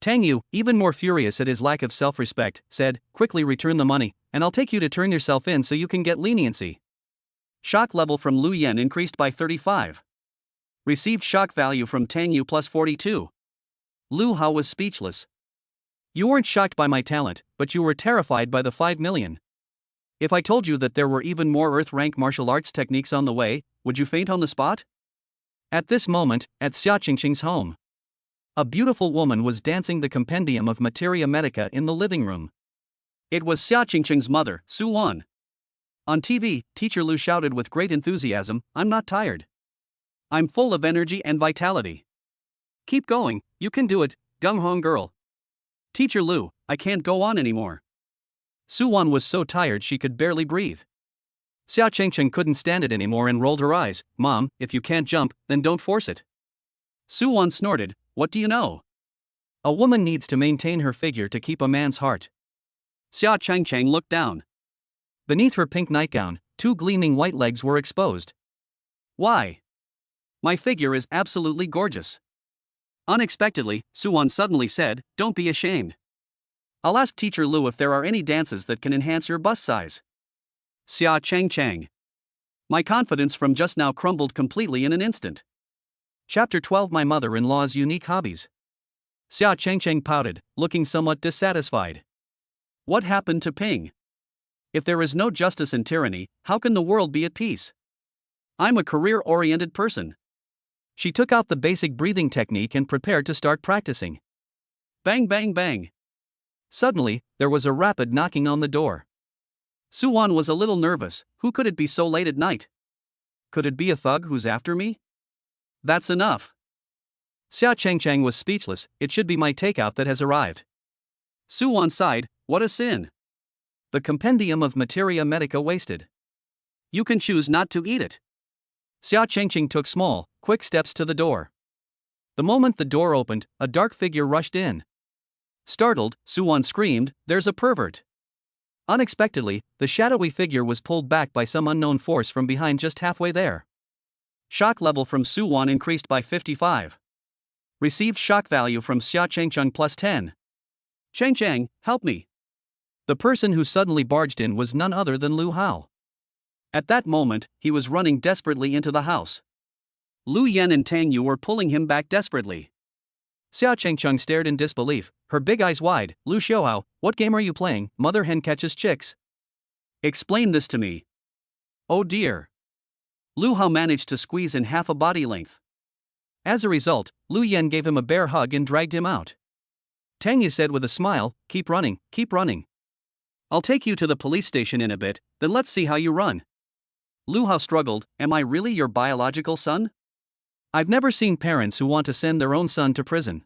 Tang Yu, even more furious at his lack of self-respect, said, quickly return the money, and I'll take you to turn yourself in so you can get leniency. Shock level from Lu Yan increased by 35. Received shock value from Tang Yu plus 42. Lu Hao was speechless. You weren't shocked by my talent, but you were terrified by the 5 million. If I told you that there were even more Earth rank martial arts techniques on the way, would you faint on the spot? At this moment, at Xia Qingqing's home, a beautiful woman was dancing the compendium of Materia Medica in the living room. It was Xia Qingqing's mother, Su Wan. On TV, Teacher Lu shouted with great enthusiasm, I'm not tired. I'm full of energy and vitality. Keep going, you can do it, Gung-hong girl. Teacher Lu, I can't go on anymore. Su Wan was so tired she could barely breathe. Xia Qingqing couldn't stand it anymore and rolled her eyes. Mom, if you can't jump, then don't force it. Su Wan snorted, what do you know? A woman needs to maintain her figure to keep a man's heart. Xia Qingqing looked down. Beneath her pink nightgown, 2 gleaming white legs were exposed. Why? My figure is absolutely gorgeous. Unexpectedly, Su Wan suddenly said, don't be ashamed. I'll ask Teacher Lu if there are any dances that can enhance your bust size. Xia Qingqing. My confidence from just now crumbled completely in an instant. Chapter 12 My Mother-in-Law's Unique Hobbies. Xia Qingqing pouted, looking somewhat dissatisfied. What happened to Ping? If there is no justice and tyranny, how can the world be at peace? I'm a career-oriented person. She took out the basic breathing technique and prepared to start practicing. Bang bang bang. Suddenly, there was a rapid knocking on the door. Su Wan was a little nervous. Who could it be so late at night? Could it be a thug who's after me? That's enough. Xia Qingqing was speechless. It should be my takeout that has arrived. Su Wan sighed, what a sin. The compendium of Materia Medica wasted. You can choose not to eat it. Xia Qingqing took small, quick steps to the door. The moment the door opened, a dark figure rushed in. Startled, Su Wan screamed, there's a pervert. Unexpectedly, the shadowy figure was pulled back by some unknown force from behind just halfway there. Shock level from Su Wan increased by 55. Received shock value from Xia Qingqing plus 10. Qingqing, help me. The person who suddenly barged in was none other than Lu Hao. At that moment, he was running desperately into the house. Lu Yan and Tang Yu were pulling him back desperately. Xia Qingqing stared in disbelief, her big eyes wide. Lu Xiaohao, what game are you playing? Mother hen catches chicks. Explain this to me. Oh dear. Lu Hao managed to squeeze in half a body length. As a result, Lu Yan gave him a bear hug and dragged him out. Tang Yu said with a smile, keep running, keep running. I'll take you to the police station in a bit, then let's see how you run. Lu Hao struggled, am I really your biological son? I've never seen parents who want to send their own son to prison.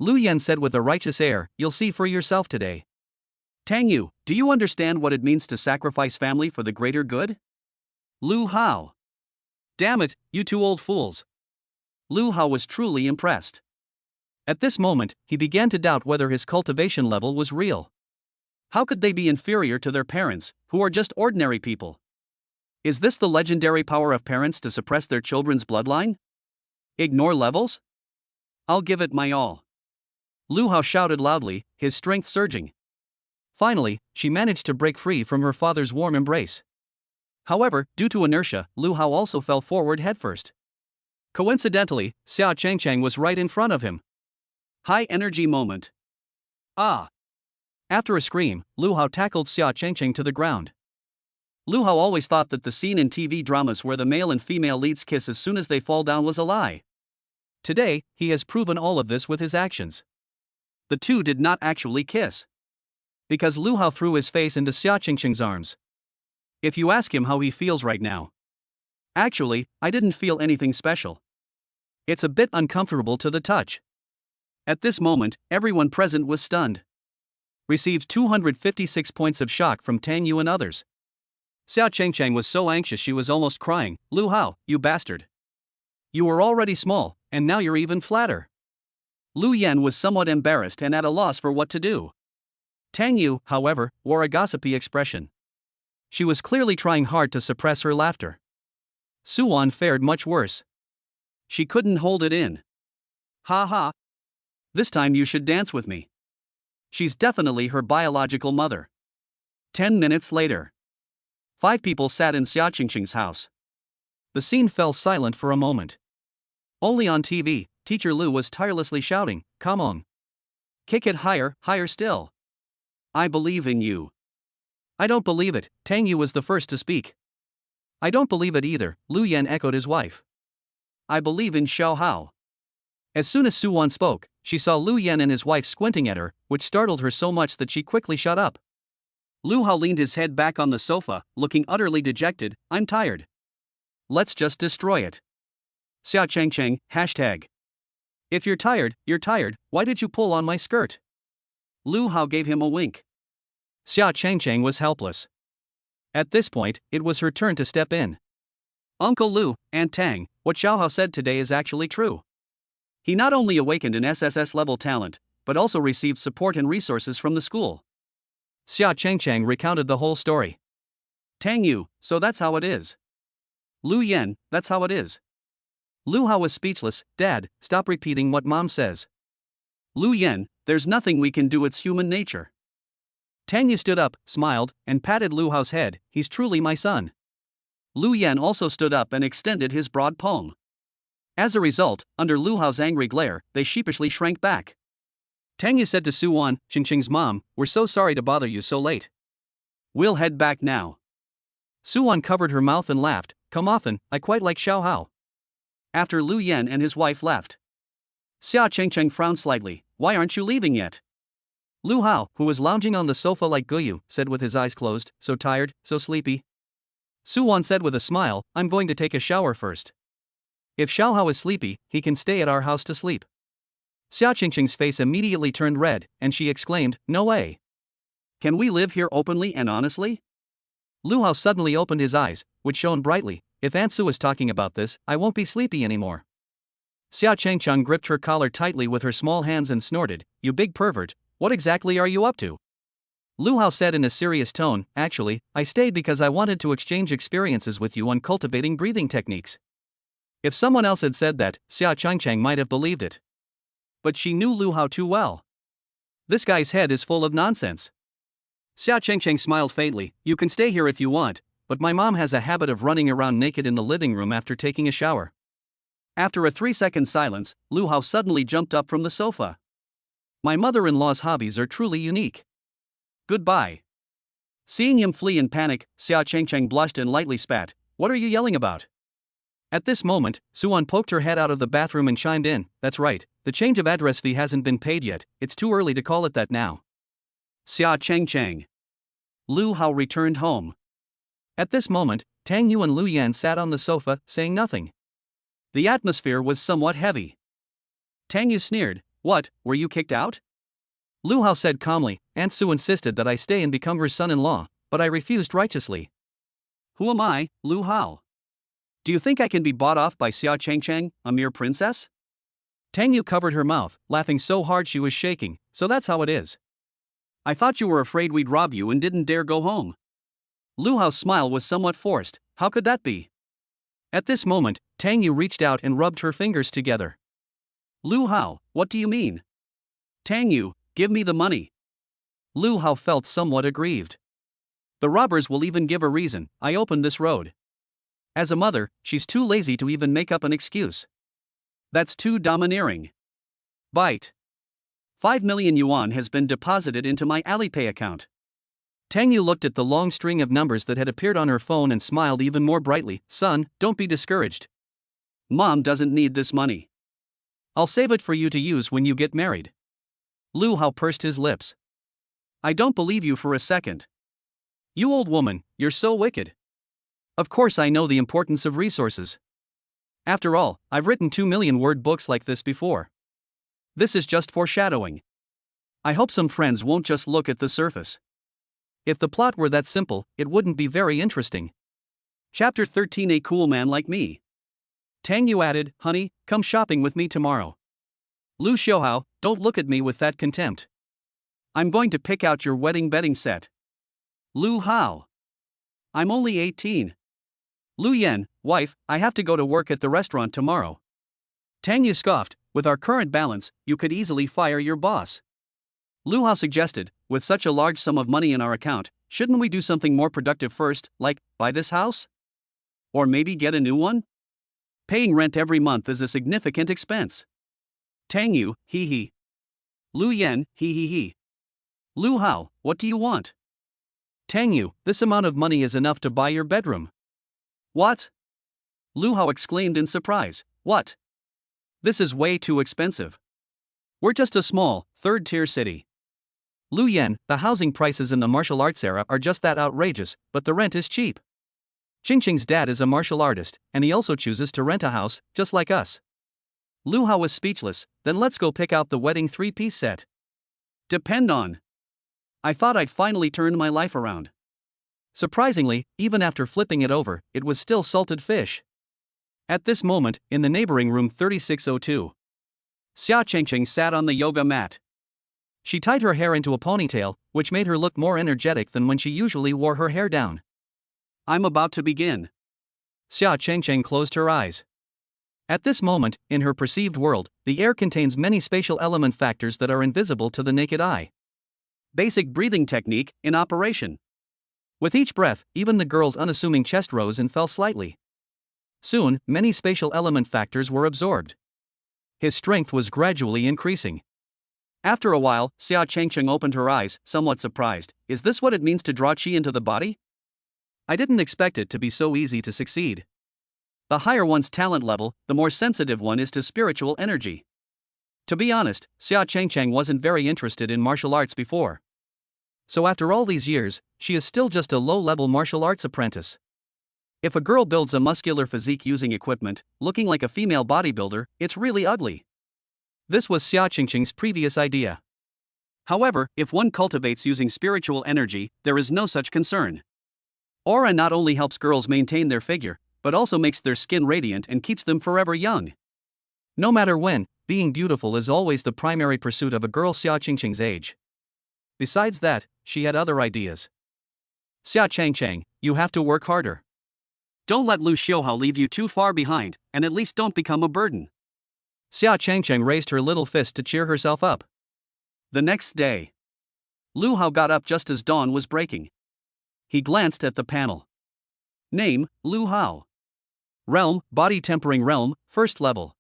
Lu Yan said with a righteous air, you'll see for yourself today. Tang Yu, do you understand what it means to sacrifice family for the greater good? Lu Hao. Damn it, you 2 old fools. Lu Hao was truly impressed. At this moment, he began to doubt whether his cultivation level was real. How could they be inferior to their parents, who are just ordinary people? Is this the legendary power of parents to suppress their children's bloodline? Ignore levels? I'll give it my all. Lu Hao shouted loudly, his strength surging. Finally, she managed to break free from her father's warm embrace. However, due to inertia, Lu Hao also fell forward headfirst. Coincidentally, Xia Qingqing was right in front of him. High energy moment. Ah! After a scream, Lu Hao tackled Xia Qingqing to the ground. Lu Hao always thought that the scene in TV dramas where the male and female leads kiss as soon as they fall down was a lie. Today, he has proven all of this with his actions. The two did not actually kiss. Because Lu Hao threw his face into Xia Qingqing's arms. If you ask him how he feels right now. Actually, I didn't feel anything special. It's a bit uncomfortable to the touch. At this moment, everyone present was stunned. Received 256 points of shock from Tang Yu and others. Xia Qingqing was so anxious she was almost crying. Lu Hao, you bastard. You were already small, and now you're even flatter. Lu Yan was somewhat embarrassed and at a loss for what to do. Tang Yu, however, wore a gossipy expression. She was clearly trying hard to suppress her laughter. Suwon fared much worse. She couldn't hold it in. Ha ha. This time you should dance with me. She's definitely her biological mother. 10 minutes later. 5 people sat in Xia Qingqing's house. The scene fell silent for a moment. Only on TV, Teacher Lu was tirelessly shouting, "Come on. Kick it higher, higher still. I believe in you." "I don't believe it," Tang Yu was the first to speak. "I don't believe it either," Lu Yan echoed his wife. "I believe in Xiao Hao." As soon as Suwon spoke, she saw Lu Yan and his wife squinting at her, which startled her so much that she quickly shut up. Lu Hao leaned his head back on the sofa, looking utterly dejected. "I'm tired. Let's just destroy it. Xia Chengcheng, hashtag. If you're tired, why did you pull on my skirt?" Lu Hao gave him a wink. Xia Chengcheng was helpless. At this point, it was her turn to step in. "Uncle Lu, Aunt Tang, what Xiao Hao said today is actually true. He not only awakened an SSS-level talent, but also received support and resources from the school." Xia Chengcheng recounted the whole story. "Tang Yu, so that's how it is." "Lu Yan, that's how it is." Lu Hao was speechless. "Dad, stop repeating what Mom says." "Lu Yan, there's nothing we can do, it's human nature." Tang Yu stood up, smiled, and patted Lu Hao's head. "He's truly my son." Lu Yan also stood up and extended his broad palm. As a result, under Lu Hao's angry glare, they sheepishly shrank back. Tang Yu said to Suwon, Qingqing's mom, "We're so sorry to bother you so late. We'll head back now." Suwon covered her mouth and laughed. "Come often, I quite like Xiao Hao." After Lu Yan and his wife left, Xia Chengcheng frowned slightly. "Why aren't you leaving yet?" Lu Hao, who was lounging on the sofa like Guyu, said with his eyes closed, "So tired, so sleepy." Suwon said with a smile, "I'm going to take a shower first. If Xiao Hao is sleepy, he can stay at our house to sleep." Xia Qingqing's face immediately turned red, and she exclaimed, "No way. Can we live here openly and honestly?" Lu Hao suddenly opened his eyes, which shone brightly. "If Aunt Su is talking about this, I won't be sleepy anymore." Xia Chengcheng gripped her collar tightly with her small hands and snorted, "You big pervert, what exactly are you up to?" Lu Hao said in a serious tone, "Actually, I stayed because I wanted to exchange experiences with you on cultivating breathing techniques." If someone else had said that, Xia Chengcheng might have believed it. But she knew Lu Hao too well. This guy's head is full of nonsense. Xia Chengcheng smiled faintly. "You can stay here if you want, but my mom has a habit of running around naked in the living room after taking a shower." After a 3-second silence, Lu Hao suddenly jumped up from the sofa. "My mother-in-law's hobbies are truly unique. Goodbye." Seeing him flee in panic, Xia Chengcheng blushed and lightly spat. "What are you yelling about?" At this moment, Suwon poked her head out of the bathroom and chimed in, "That's right, the change of address fee hasn't been paid yet, it's too early to call it that now." Xia Chengcheng. Lu Hao returned home. At this moment, Tang Yu and Lu Yan sat on the sofa, saying nothing. The atmosphere was somewhat heavy. Tang Yu sneered, "What, were you kicked out?" Lu Hao said calmly, "Aunt Su insisted that I stay and become her son-in-law, but I refused righteously." "Who am I, Lu Hao? Do you think I can be bought off by Xia Chengcheng, a mere princess?" Tang Yu covered her mouth, laughing so hard she was shaking. "So that's how it is. I thought you were afraid we'd rob you and didn't dare go home." Lu Hao's smile was somewhat forced. "How could that be?" At this moment, Tang Yu reached out and rubbed her fingers together. "Lu Hao, what do you mean?" "Tang Yu, give me the money." Lu Hao felt somewhat aggrieved. "The robbers will even give a reason. I opened this road." As a mother, she's too lazy to even make up an excuse. That's too domineering. Bite. 5 million yuan has been deposited into my Alipay account. Tang Yu looked at the long string of numbers that had appeared on her phone and smiled even more brightly. "Son, don't be discouraged. Mom doesn't need this money. I'll save it for you to use when you get married." Lu Hao pursed his lips. "I don't believe you for a second. You old woman, you're so wicked. Of course I know the importance of resources. After all, I've written 2 million-word books like this before. This is just foreshadowing. I hope some friends won't just look at the surface. If the plot were that simple, it wouldn't be very interesting." Chapter 13. A cool man like me. Tang Yu added, "Honey, come shopping with me tomorrow." "Lu Xiaohao, don't look at me with that contempt. I'm going to pick out your wedding bedding set." "Lu Hao." I'm only 18. Lu Yan, wife, I have to go to work at the restaurant tomorrow. Tang Yu scoffed, with our current balance, you could easily fire your boss. Lu Hao suggested, with such a large sum of money in our account, shouldn't we do something more productive first, like, buy this house? Or maybe get a new one? Paying rent every month is a significant expense. Tang Yu, hee hee. Lu Yan, hee hee hee. Lu Hao, what do you want? Tang Yu, this amount of money is enough to buy your bedroom. What? Lu Hao exclaimed in surprise, what? This is way too expensive. We're just a small, third-tier city. Lu Yan, the housing prices in the martial arts era are just that outrageous, but the rent is cheap. Qingqing's dad is a martial artist, and he also chooses to rent a house, just like us. Lu Hao was speechless, then let's go pick out the wedding 3-piece set. Depend on. I thought I'd finally turned my life around. Surprisingly, even after flipping it over, it was still salted fish. At this moment, in the neighboring room 3602, Xia Chengqing sat on the yoga mat. She tied her hair into a ponytail, which made her look more energetic than when she usually wore her hair down. I'm about to begin. Xia Chengqing closed her eyes. At this moment, in her perceived world, the air contains many spatial element factors that are invisible to the naked eye. Basic breathing technique in operation. With each breath, even the girl's unassuming chest rose and fell slightly. Soon, many spatial element factors were absorbed. His strength was gradually increasing. After a while, Xia Chengqing opened her eyes, somewhat surprised. Is this what it means to draw qi into the body? I didn't expect it to be so easy to succeed. The higher one's talent level, the more sensitive one is to spiritual energy. To be honest, Xia Chengqing wasn't very interested in martial arts before. So after all these years, she is still just a low-level martial arts apprentice. If a girl builds a muscular physique using equipment, looking like a female bodybuilder, it's really ugly. This was Xia Chengqing's previous idea. However, if one cultivates using spiritual energy, there is no such concern. Aura not only helps girls maintain their figure, but also makes their skin radiant and keeps them forever young. No matter when, being beautiful is always the primary pursuit of a girl Xia Chengqing's age. Besides that, she had other ideas. Xia Chengqing, you have to work harder. Don't let Lu Xiuhao leave you too far behind, and at least don't become a burden. Xia Chengqing raised her little fist to cheer herself up. The next day, Lu Hao got up just as dawn was breaking. He glanced at the panel. Name, Lu Hao. Realm, Body Tempering Realm, First Level.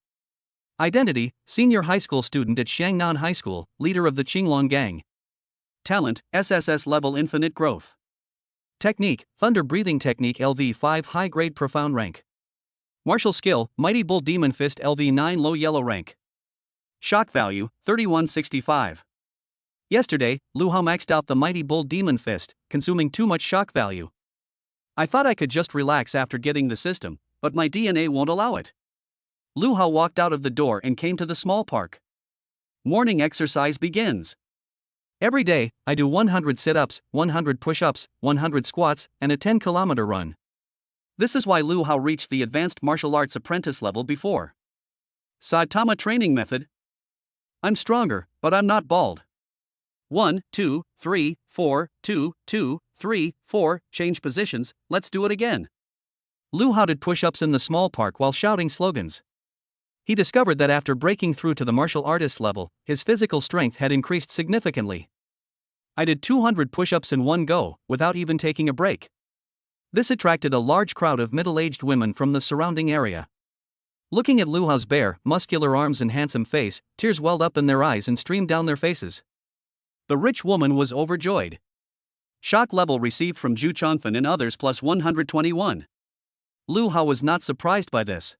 Identity, Senior High School Student at Xiangnan High School, Leader of the Qinglong Gang. Talent, SSS-level Infinite Growth. Technique, Thunder Breathing Technique LV5 High Grade Profound Rank. Martial Skill, Mighty Bull Demon Fist LV9 Low Yellow Rank. Shock Value, 3165. Yesterday, Lu Hao maxed out the Mighty Bull Demon Fist, consuming too much shock value. I thought I could just relax after getting the system, but my DNA won't allow it. Lu Hao walked out of the door and came to the small park. Morning exercise begins. Every day, I do 100 sit-ups, 100 push-ups, 100 squats, and a 10-kilometer run. This is why Lu Hao reached the advanced martial arts apprentice level before. Saitama training method. I'm stronger, but I'm not bald. 1, 2, 3, 4, 2, 2, 3, 4, change positions, let's do it again. Lu Hao did push-ups in the small park while shouting slogans. He discovered that after breaking through to the martial artist level, his physical strength had increased significantly. I did 200 push-ups in one go, without even taking a break. This attracted a large crowd of middle-aged women from the surrounding area. Looking at Lu Hao's bare, muscular arms and handsome face, tears welled up in their eyes and streamed down their faces. The rich woman was overjoyed. Shock level received from Zhu Changfen and others plus 121. Lu Hao was not surprised by this.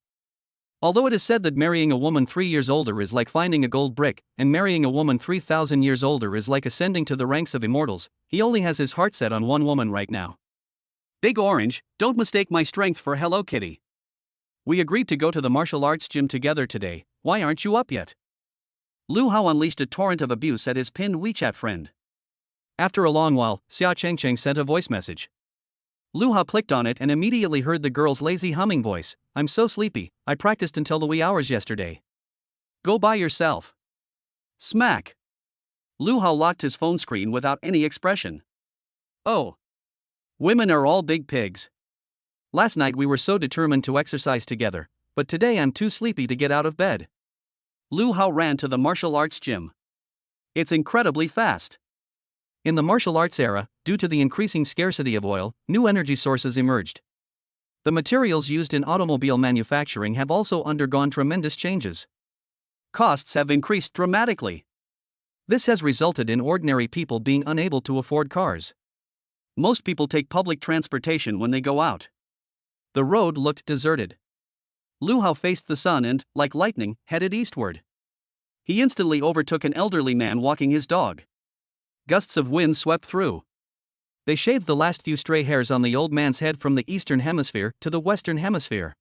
Although it is said that marrying a woman 3 years older is like finding a gold brick, and marrying a woman 3,000 years older is like ascending to the ranks of immortals, he only has his heart set on one woman right now. Big Orange, don't mistake my strength for Hello Kitty. We agreed to go to the martial arts gym together today, why aren't you up yet? Lu Hao unleashed a torrent of abuse at his pinned WeChat friend. After a long while, Xia Chengqing sent a voice message. Lu Hao clicked on it and immediately heard the girl's lazy humming voice. I'm so sleepy, I practiced until the wee hours yesterday. Go by yourself. Smack. Lu Hao locked his phone screen without any expression. Oh. Women are all big pigs. Last night we were so determined to exercise together, but today I'm too sleepy to get out of bed. Lu Hao ran to the martial arts gym. It's incredibly fast. In the martial arts era, due to the increasing scarcity of oil, new energy sources emerged. The materials used in automobile manufacturing have also undergone tremendous changes. Costs have increased dramatically. This has resulted in ordinary people being unable to afford cars. Most people take public transportation when they go out. The road looked deserted. Lu Hao faced the sun and, like lightning, headed eastward. He instantly overtook an elderly man walking his dog. Gusts of wind swept through. They shaved the last few stray hairs on the old man's head from the eastern hemisphere to the western hemisphere.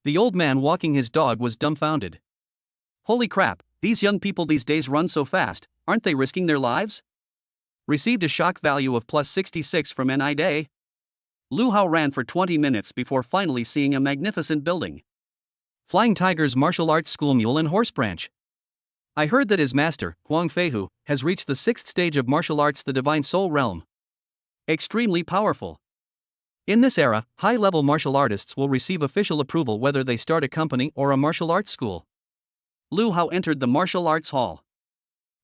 The old man walking his dog was dumbfounded. Holy crap, these young people these days run so fast, aren't they risking their lives? Received a shock value of plus 66 from NI. Lu Hao ran for 20 minutes before finally seeing a magnificent building. Flying Tiger's Martial Arts School Mule and Horse Branch. I heard that his master, Huang Feihu, has reached the 6th stage of martial arts, the Divine Soul Realm. Extremely powerful. In this era, high-level martial artists will receive official approval whether they start a company or a martial arts school. Lu Hao entered the martial arts hall.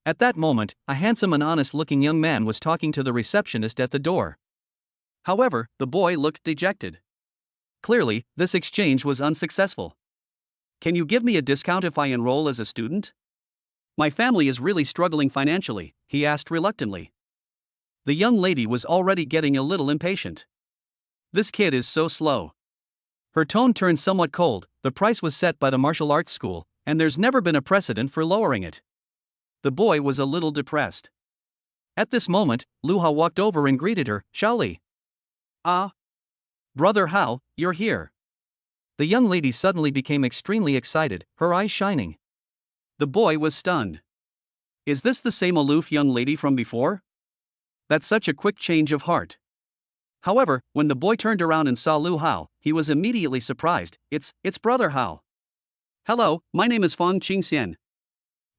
At that moment, a handsome and honest-looking young man was talking to the receptionist at the door. However, the boy looked dejected. Clearly, this exchange was unsuccessful. Can you give me a discount if I enroll as a student? My family is really struggling financially, he asked reluctantly. The young lady was already getting a little impatient. This kid is so slow. Her tone turned somewhat cold. The price was set by the martial arts school, and there's never been a precedent for lowering it. The boy was a little depressed. At this moment, Lu Hao walked over and greeted her. Shaoli. Ah. Brother Hao, you're here. The young lady suddenly became extremely excited, her eyes shining. The boy was stunned. Is this the same aloof young lady from before? That's such a quick change of heart. However, when the boy turned around and saw Lu Hao, he was immediately surprised. It's Brother Hao. Hello, my name is Fang Qingxian.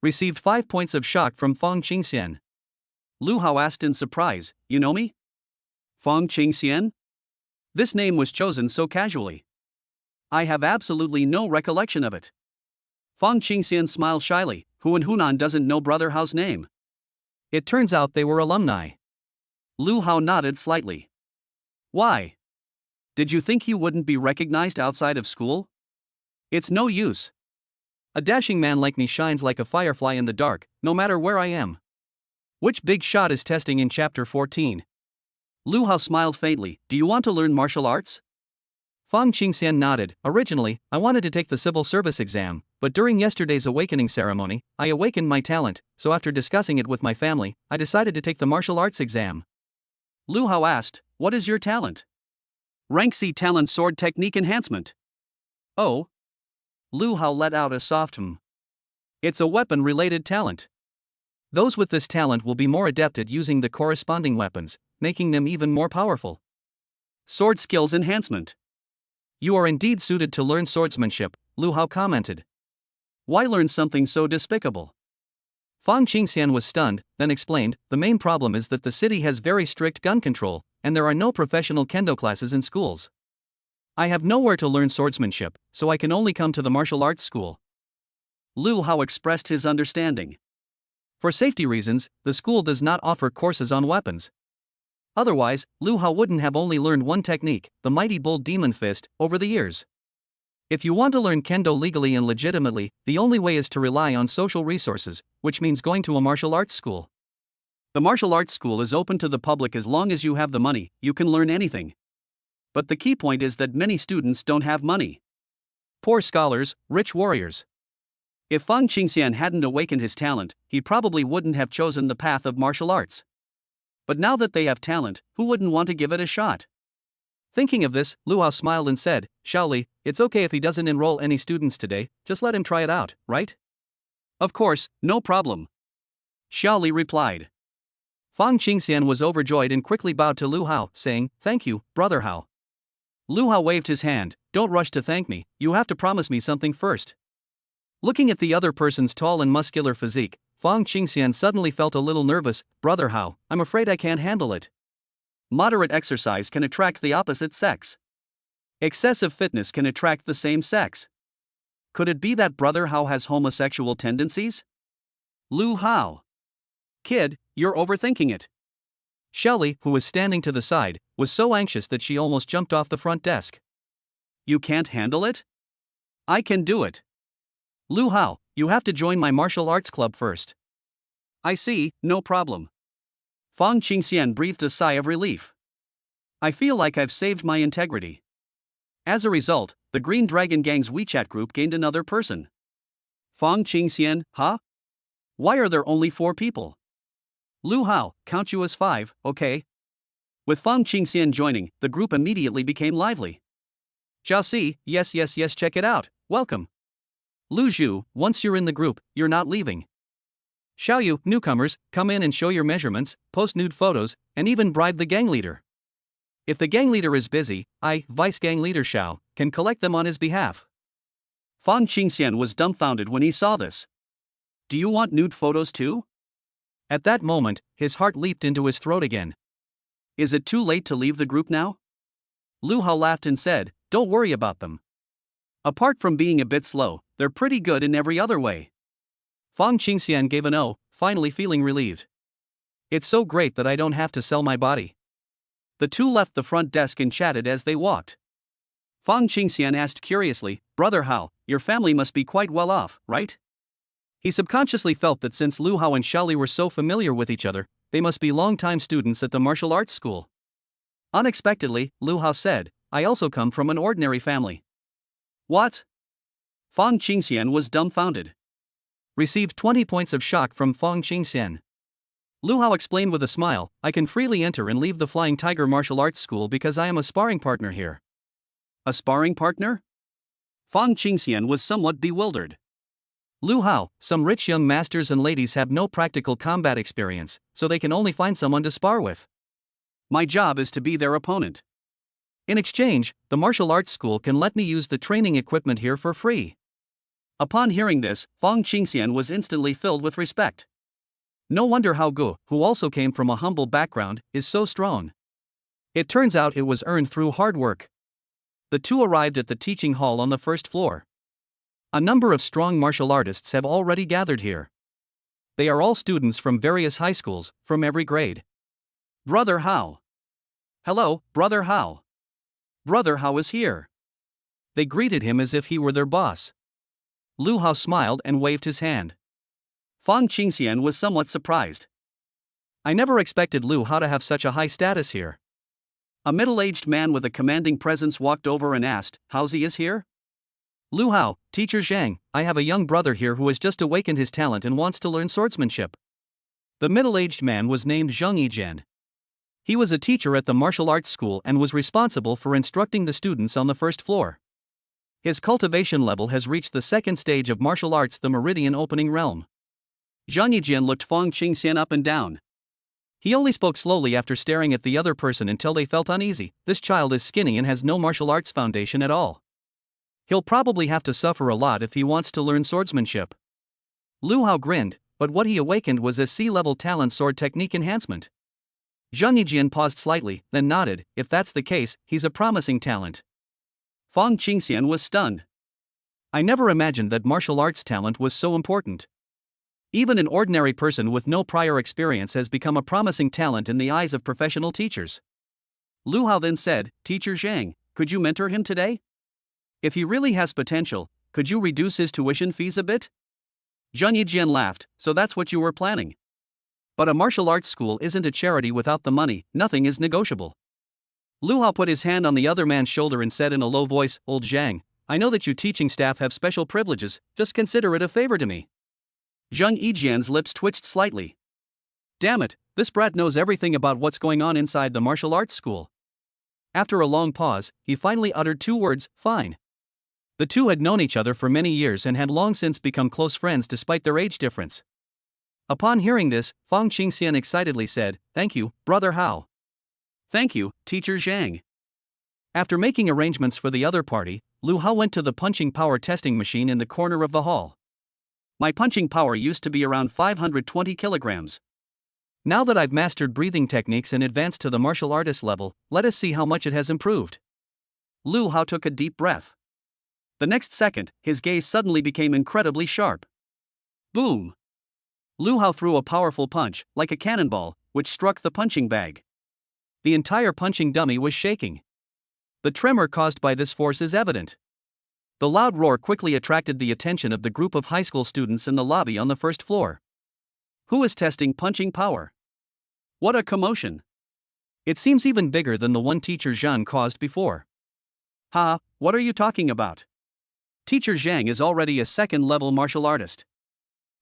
Received 5 points of shock from Fang Qingxian. Lu Hao asked in surprise, you know me? Fang Qingxian? This name was chosen so casually. I have absolutely no recollection of it. Fang Qingxian smiled shyly. Who in Hunan doesn't know Brother Hao's name? It turns out they were alumni. Lu Hao nodded slightly. Why? Did you think you wouldn't be recognized outside of school? It's no use. A dashing man like me shines like a firefly in the dark, no matter where I am. Which big shot is testing in Chapter 14? Lu Hao smiled faintly. Do you want to learn martial arts? Fang Qingxian nodded. Originally, I wanted to take the civil service exam, but during yesterday's awakening ceremony, I awakened my talent, so after discussing it with my family, I decided to take the martial arts exam. Lu Hao asked, what is your talent? Rank C talent, sword technique enhancement. Oh. Lu Hao let out a soft hum. It's a weapon-related talent. Those with this talent will be more adept at using the corresponding weapons, making them even more powerful. Sword skills enhancement. You are indeed suited to learn swordsmanship, Lu Hao commented. Why learn something so despicable? Fang Qingxian was stunned, then explained, the main problem is that the city has very strict gun control, and there are no professional kendo classes in schools. I have nowhere to learn swordsmanship, so I can only come to the martial arts school. Lu Hao expressed his understanding. For safety reasons, the school does not offer courses on weapons. Otherwise, Lu Hao wouldn't have only learned one technique, the mighty bull demon fist, over the years. If you want to learn kendo legally and legitimately, the only way is to rely on social resources, which means going to a martial arts school. The martial arts school is open to the public as long as you have the money, you can learn anything. But the key point is that many students don't have money. Poor scholars, rich warriors. If Fang Qingxian hadn't awakened his talent, he probably wouldn't have chosen the path of martial arts. But now that they have talent, who wouldn't want to give it a shot? Thinking of this, Lu Hao smiled and said, Shaoli, it's okay if he doesn't enroll any students today, just let him try it out, right? Of course, no problem. Shaoli replied. Fang Qingxian was overjoyed and quickly bowed to Lu Hao, saying, thank you, Brother Hao. Lu Hao waved his hand. Don't rush to thank me, you have to promise me something first. Looking at the other person's tall and muscular physique, Fang Qingxian suddenly felt a little nervous. Brother Hao, I'm afraid I can't handle it. Moderate exercise can attract the opposite sex. Excessive fitness can attract the same sex. Could it be that Brother Hao has homosexual tendencies? Lu Hao. Kid, you're overthinking it. Shelley, who was standing to the side, was so anxious that she almost jumped off the front desk. You can't handle it? I can do it. Lu Hao, you have to join my martial arts club first. I see, no problem. Fang Qingxian breathed a sigh of relief. I feel like I've saved my integrity. As a result, the Green Dragon Gang's WeChat group gained another person. Fang Qingxian, huh? Why are there only 4 people? Lu Hao, count you as 5, okay? With Fang Qingxian joining, the group immediately became lively. Jiaxi, yes, check it out, welcome. Lu Zhu, once you're in the group, you're not leaving. Xiaoyu, newcomers, come in and show your measurements, post nude photos, and even bribe the gang leader. If the gang leader is busy, I, Vice Gang Leader Xiao, can collect them on his behalf. Fang Qingxian was dumbfounded when he saw this. Do you want nude photos too? At that moment, his heart leaped into his throat again. Is it too late to leave the group now? Lu Hao laughed and said, don't worry about them. Apart from being a bit slow, they're pretty good in every other way. Fang Qingxian gave an "oh," finally feeling relieved. It's so great that I don't have to sell my body. The two left the front desk and chatted as they walked. Fang Qingxian asked curiously, Brother Hao, your family must be quite well off, right? He subconsciously felt that since Lu Hao and Xiaoli were so familiar with each other, they must be long-time students at the martial arts school. Unexpectedly, Lu Hao said, I also come from an ordinary family. What? Fang Qingxian was dumbfounded. Received 20 points of shock from Fang Qingxian. Lu Hao explained with a smile, I can freely enter and leave the Flying Tiger Martial Arts School because I am a sparring partner here. A sparring partner? Fang Qingxian was somewhat bewildered. Lu Hao, some rich young masters and ladies have no practical combat experience, so they can only find someone to spar with. My job is to be their opponent. In exchange, the martial arts school can let me use the training equipment here for free. Upon hearing this, Fang Qingxian was instantly filled with respect. No wonder Hao Gu, who also came from a humble background, is so strong. It turns out it was earned through hard work. The two arrived at the teaching hall on the first floor. A number of strong martial artists have already gathered here. They are all students from various high schools, from every grade. Brother Hao. Hello, Brother Hao. Brother Hao is here. They greeted him as if he were their boss. Lu Hao smiled and waved his hand. Fang Qingxian was somewhat surprised. I never expected Lu Hao to have such a high status here. A middle-aged man with a commanding presence walked over and asked, How's he is here? Lu Hao, Teacher Zhang, I have a young brother here who has just awakened his talent and wants to learn swordsmanship. The middle-aged man was named Zheng Yijian. He was a teacher at the martial arts school and was responsible for instructing the students on the first floor. His cultivation level has reached the second stage of martial arts, the Meridian Opening Realm. Zheng Yijian looked Fang Qingxian up and down. He only spoke slowly after staring at the other person until they felt uneasy. This child is skinny and has no martial arts foundation at all. He'll probably have to suffer a lot if he wants to learn swordsmanship. Lu Hao grinned, but what he awakened was a SSS-level talent sword technique enhancement. Zheng Yijian paused slightly, then nodded, if that's the case, he's a promising talent. Fang Qingxian was stunned. I never imagined that martial arts talent was so important. Even an ordinary person with no prior experience has become a promising talent in the eyes of professional teachers. Lu Hao then said, Teacher Zhang, could you mentor him today? If he really has potential, could you reduce his tuition fees a bit? Zheng Yijian laughed, so that's what you were planning. But a martial arts school isn't a charity without the money, nothing is negotiable. Lu Hao put his hand on the other man's shoulder and said in a low voice, Old Zhang, I know that you teaching staff have special privileges, just consider it a favor to me. Zheng Yijian's lips twitched slightly. Damn it, this brat knows everything about what's going on inside the martial arts school. After a long pause, he finally uttered 2 words, fine. The two had known each other for many years and had long since become close friends despite their age difference. Upon hearing this, Fang Qingxian excitedly said, Thank you, Brother Hao. Thank you, Teacher Zhang. After making arrangements for the other party, Lu Hao went to the punching power testing machine in the corner of the hall. My punching power used to be around 520 kilograms. Now that I've mastered breathing techniques and advanced to the martial artist level, let us see how much it has improved. Lu Hao took a deep breath. The next second, his gaze suddenly became incredibly sharp. Boom! Lu Hao threw a powerful punch, like a cannonball, which struck the punching bag. The entire punching dummy was shaking. The tremor caused by this force is evident. The loud roar quickly attracted the attention of the group of high school students in the lobby on the first floor. Who is testing punching power? What a commotion! It seems even bigger than the one Teacher Zhang caused before. Ha, what are you talking about? Teacher Zhang is already a second-level martial artist.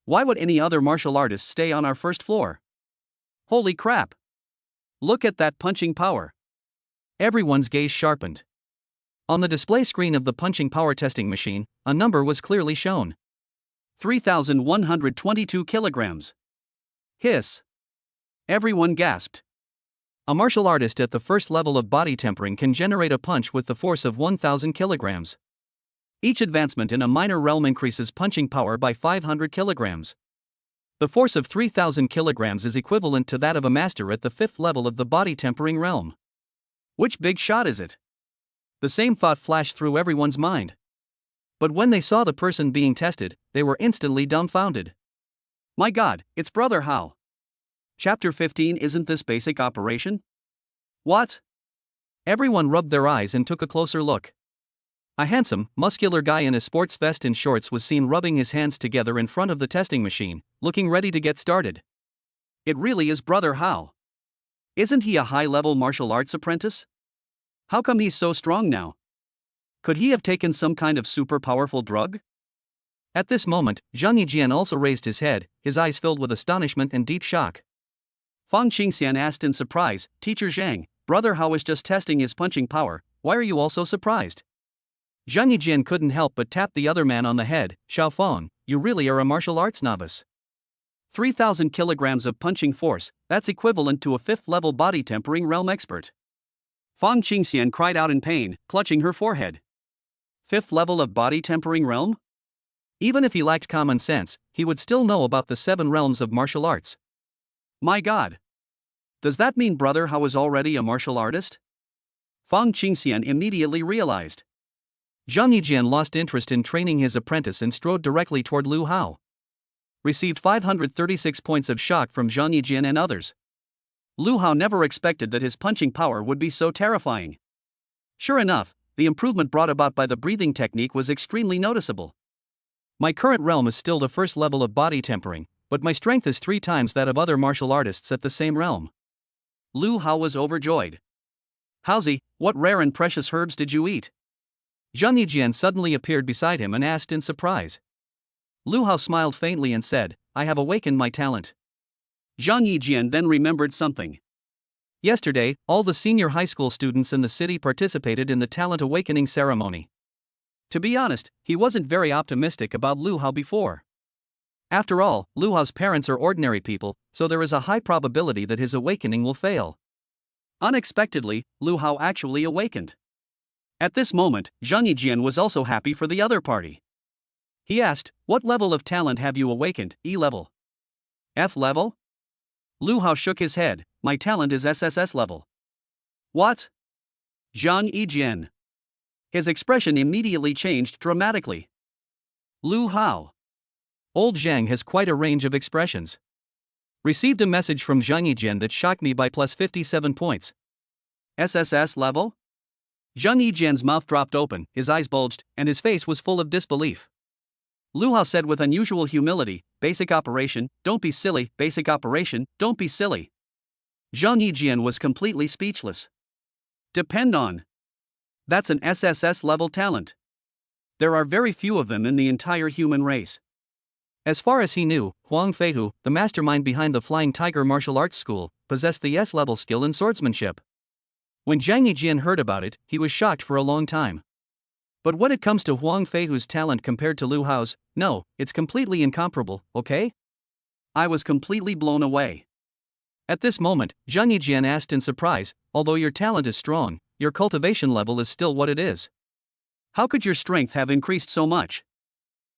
Why would any other martial artist stay on our first floor? Holy crap! Look at that punching power. Everyone's gaze sharpened. On the display screen of the punching power testing machine, a number was clearly shown. 3,122 kilograms. Hiss. Everyone gasped. A martial artist at the first level of body tempering can generate a punch with the force of 1,000 kilograms. Each advancement in a minor realm increases punching power by 500 kilograms. The force of 3,000 kilograms is equivalent to that of a master at the fifth level of the body tempering realm. Which big shot is it? The same thought flashed through everyone's mind. But when they saw the person being tested, they were instantly dumbfounded. My God, it's Brother Hao. Chapter 15. Isn't this basic operation? What? Everyone rubbed their eyes and took a closer look. A handsome, muscular guy in a sports vest and shorts was seen rubbing his hands together in front of the testing machine, looking ready to get started. It really is Brother Hao. Isn't he a high-level martial arts apprentice? How come he's so strong now? Could he have taken some kind of super powerful drug? At this moment, Zhang Yijian also raised his head, his eyes filled with astonishment and deep shock. Fang Qingxian asked in surprise, Teacher Zhang, Brother Hao was just testing his punching power, why are you all so surprised? Zhang Yijian couldn't help but tap the other man on the head. Xiaofeng, you really are a martial arts novice. 3,000 kilograms of punching force, that's equivalent to a fifth-level body tempering realm expert. Fang Qingxian cried out in pain, clutching her forehead. Fifth level of body tempering realm? Even if he lacked common sense, he would still know about the 7 realms of martial arts. My God! Does that mean Brother Hao is already a martial artist? Fang Qingxian immediately realized. Zhang Yijian lost interest in training his apprentice and strode directly toward Lu Hao. Received 536 points of shock from Zhang Yijian and others. Lu Hao never expected that his punching power would be so terrifying. Sure enough, the improvement brought about by the breathing technique was extremely noticeable. My current realm is still the first level of body tempering, but my strength is 3 times that of other martial artists at the same realm. Lu Hao was overjoyed. Haozi, what rare and precious herbs did you eat? Zhang Yijian suddenly appeared beside him and asked in surprise. Lu Hao smiled faintly and said, I have awakened my talent. Zhang Yijian then remembered something. Yesterday, all the senior high school students in the city participated in the talent awakening ceremony. To be honest, he wasn't very optimistic about Lu Hao before. After all, Lu Hao's parents are ordinary people, so there is a high probability that his awakening will fail. Unexpectedly, Lu Hao actually awakened. At this moment, Zhang Yijian was also happy for the other party. He asked, what level of talent have you awakened? E level? F level? Lu Hao shook his head, my talent is SSS level. What? Zhang Yijian. His expression immediately changed dramatically. Lu Hao. Old Zhang has quite a range of expressions. Received a message from Zhang Yijian that shocked me by plus 57 points. SSS level? Zhang Yijian's mouth dropped open, his eyes bulged, and his face was full of disbelief. Lu Hao said with unusual humility, basic operation, don't be silly, basic operation, don't be silly. Zhang Yijian was completely speechless. Depend on. That's an SSS level talent. There are very few of them in the entire human race. As far as he knew, Huang Feihu, the mastermind behind the Flying Tiger martial arts school, possessed the S-level skill in swordsmanship. When Zhang Yijian heard about it, he was shocked for a long time. But when it comes to Huang Feihu's talent compared to Lu Hao's, no, it's completely incomparable, okay? I was completely blown away. At this moment, Zhang Yijian asked in surprise, although your talent is strong, your cultivation level is still what it is. How could your strength have increased so much?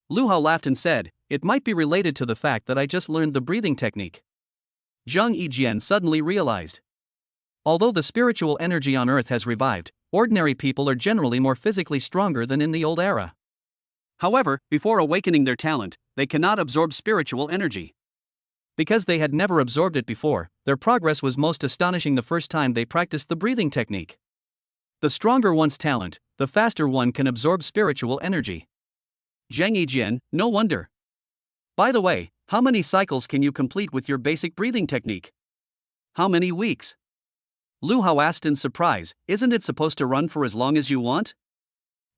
Lu Hao laughed and said, it might be related to the fact that I just learned the breathing technique. Zhang Yijian suddenly realized. Although the spiritual energy on Earth has revived, ordinary people are generally more physically stronger than in the old era. However, before awakening their talent, they cannot absorb spiritual energy. Because they had never absorbed it before, their progress was most astonishing the first time they practiced the breathing technique. The stronger one's talent, the faster one can absorb spiritual energy. Zhang Yijian, no wonder. By the way, how many cycles can you complete with your basic breathing technique? How many weeks? Lu Hao asked in surprise, isn't it supposed to run for as long as you want?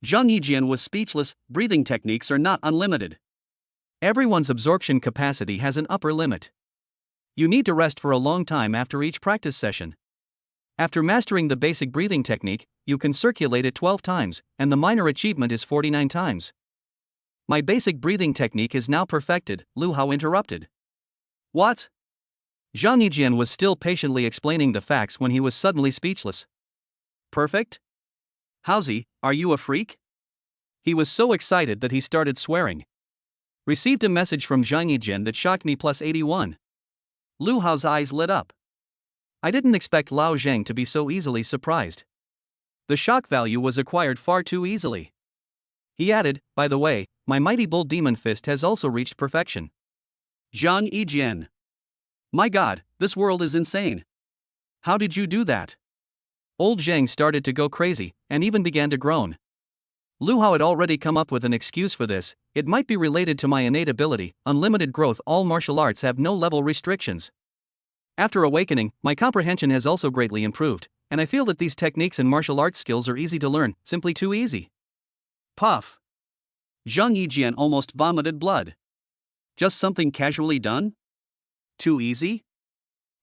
Zhang Yijian was speechless. Breathing techniques are not unlimited. Everyone's absorption capacity has an upper limit. You need to rest for a long time after each practice session. After mastering the basic breathing technique, you can circulate it 12 times, and the minor achievement is 49 times. My basic breathing technique is now perfected, Lu Hao interrupted. What? Zhang Yijian was still patiently explaining the facts when he was suddenly speechless. Perfect? Howsy, are you a freak? He was so excited that he started swearing. Received a message from Zhang Yijian that shocked me plus 81. Lu Hao's eyes lit up. I didn't expect Lao Zhang to be so easily surprised. The shock value was acquired far too easily. He added, by the way, my mighty bull demon fist has also reached perfection. Zhang Yijian. My god, this world is insane. How did you do that? Old Zhang started to go crazy, and even began to groan. Lu Hao had already come up with an excuse for this. It might be related to my innate ability, unlimited growth. All martial arts have no level restrictions. After awakening, my comprehension has also greatly improved, and I feel that these techniques and martial arts skills are easy to learn, simply too easy. Puff. Zhang Yijian almost vomited blood. Just something casually done? Too easy?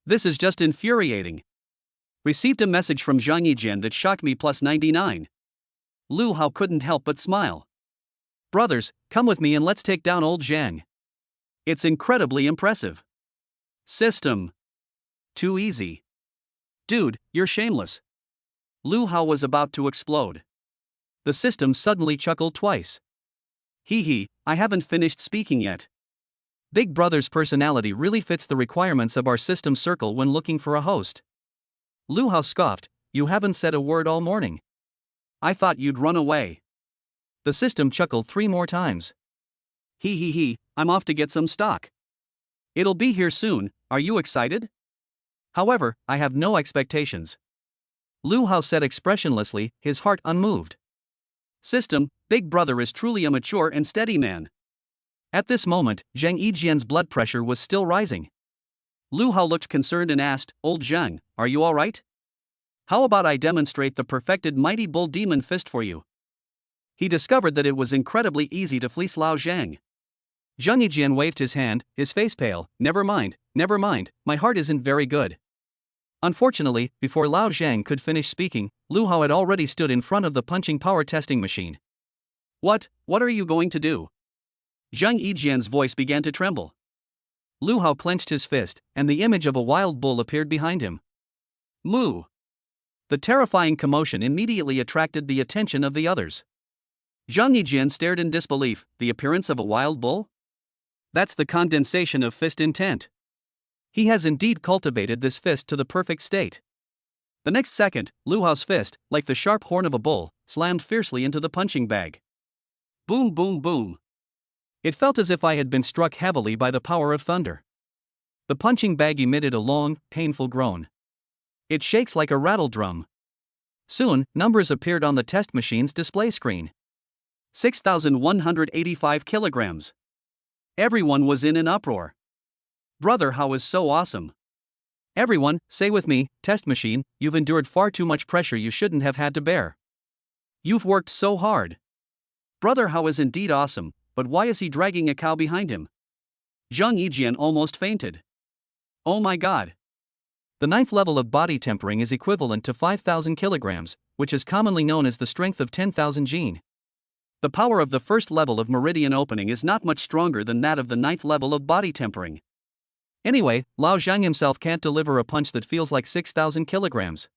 This is just infuriating. Received a message from Zhang Yijian that shocked me plus 99. Lu Hao couldn't help but smile. Brothers, come with me and let's take down old Zhang. It's incredibly impressive. System. Too easy. Dude, you're shameless. Lu Hao was about to explode. The system suddenly chuckled twice. Hee hee, I haven't finished speaking yet. Big Brother's personality really fits the requirements of our system circle when looking for a host. Lu Hao scoffed, you haven't said a word all morning. I thought you'd run away. The system chuckled 3 more times. Hee hee hee, I'm off to get some stock. It'll be here soon, are you excited? However, I have no expectations. Lu Hao said expressionlessly, his heart unmoved. System, Big Brother is truly a mature and steady man. At this moment, Zhang Yijian's blood pressure was still rising. Lu Hao looked concerned and asked, Old Zhang, are you alright? How about I demonstrate the perfected mighty bull demon fist for you? He discovered that it was incredibly easy to fleece Lao Zhang. Zhang Yijian waved his hand, his face pale. Never mind, my heart isn't very good. Unfortunately, before Lao Zhang could finish speaking, Lu Hao had already stood in front of the punching power testing machine. What are you going to do? Zhang Yijian's voice began to tremble. Lu Hao clenched his fist, and the image of a wild bull appeared behind him. Moo! The terrifying commotion immediately attracted the attention of the others. Zhang Yijian stared in disbelief. The appearance of a wild bull? That's the condensation of fist intent. He has indeed cultivated this fist to the perfect state. The next second, Lu Hao's fist, like the sharp horn of a bull, slammed fiercely into the punching bag. Boom boom boom. It felt as if I had been struck heavily by the power of thunder. The punching bag emitted a long, painful groan. It shakes like a rattle drum. Soon, numbers appeared on the test machine's display screen. 6,185 kilograms. Everyone was in an uproar. Brother, how is so awesome. Everyone, say with me, test machine, you've endured far too much pressure you shouldn't have had to bear. You've worked so hard. Brother, how is indeed awesome, but why is he dragging a cow behind him? Zhang Yijian almost fainted. Oh my god. The 9th level of body tempering is equivalent to 5,000 kilograms, which is commonly known as the strength of 10,000 gene. The power of the 1st level of meridian opening is not much stronger than that of the 9th level of body tempering. Anyway, Lao Zhang himself can't deliver a punch that feels like 6,000 kilograms.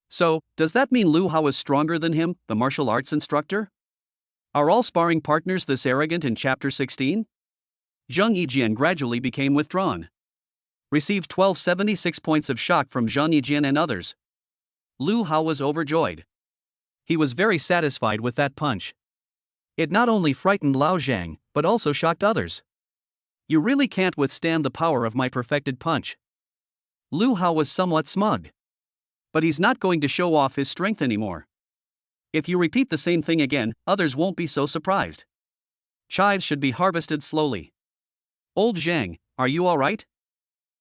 So, does that mean Lu Hao is stronger than him, the martial arts instructor? Are all sparring partners this arrogant in Chapter 16? Zhang Yijian gradually became withdrawn. Received 1276 points of shock from Zhang Yijian and others. Lu Hao was overjoyed. He was very satisfied with that punch. It not only frightened Lao Zhang, but also shocked others. You really can't withstand the power of my perfected punch. Lu Hao was somewhat smug. But he's not going to show off his strength anymore. If you repeat the same thing again, others won't be so surprised. Chives should be harvested slowly. Old Zhang, are you alright?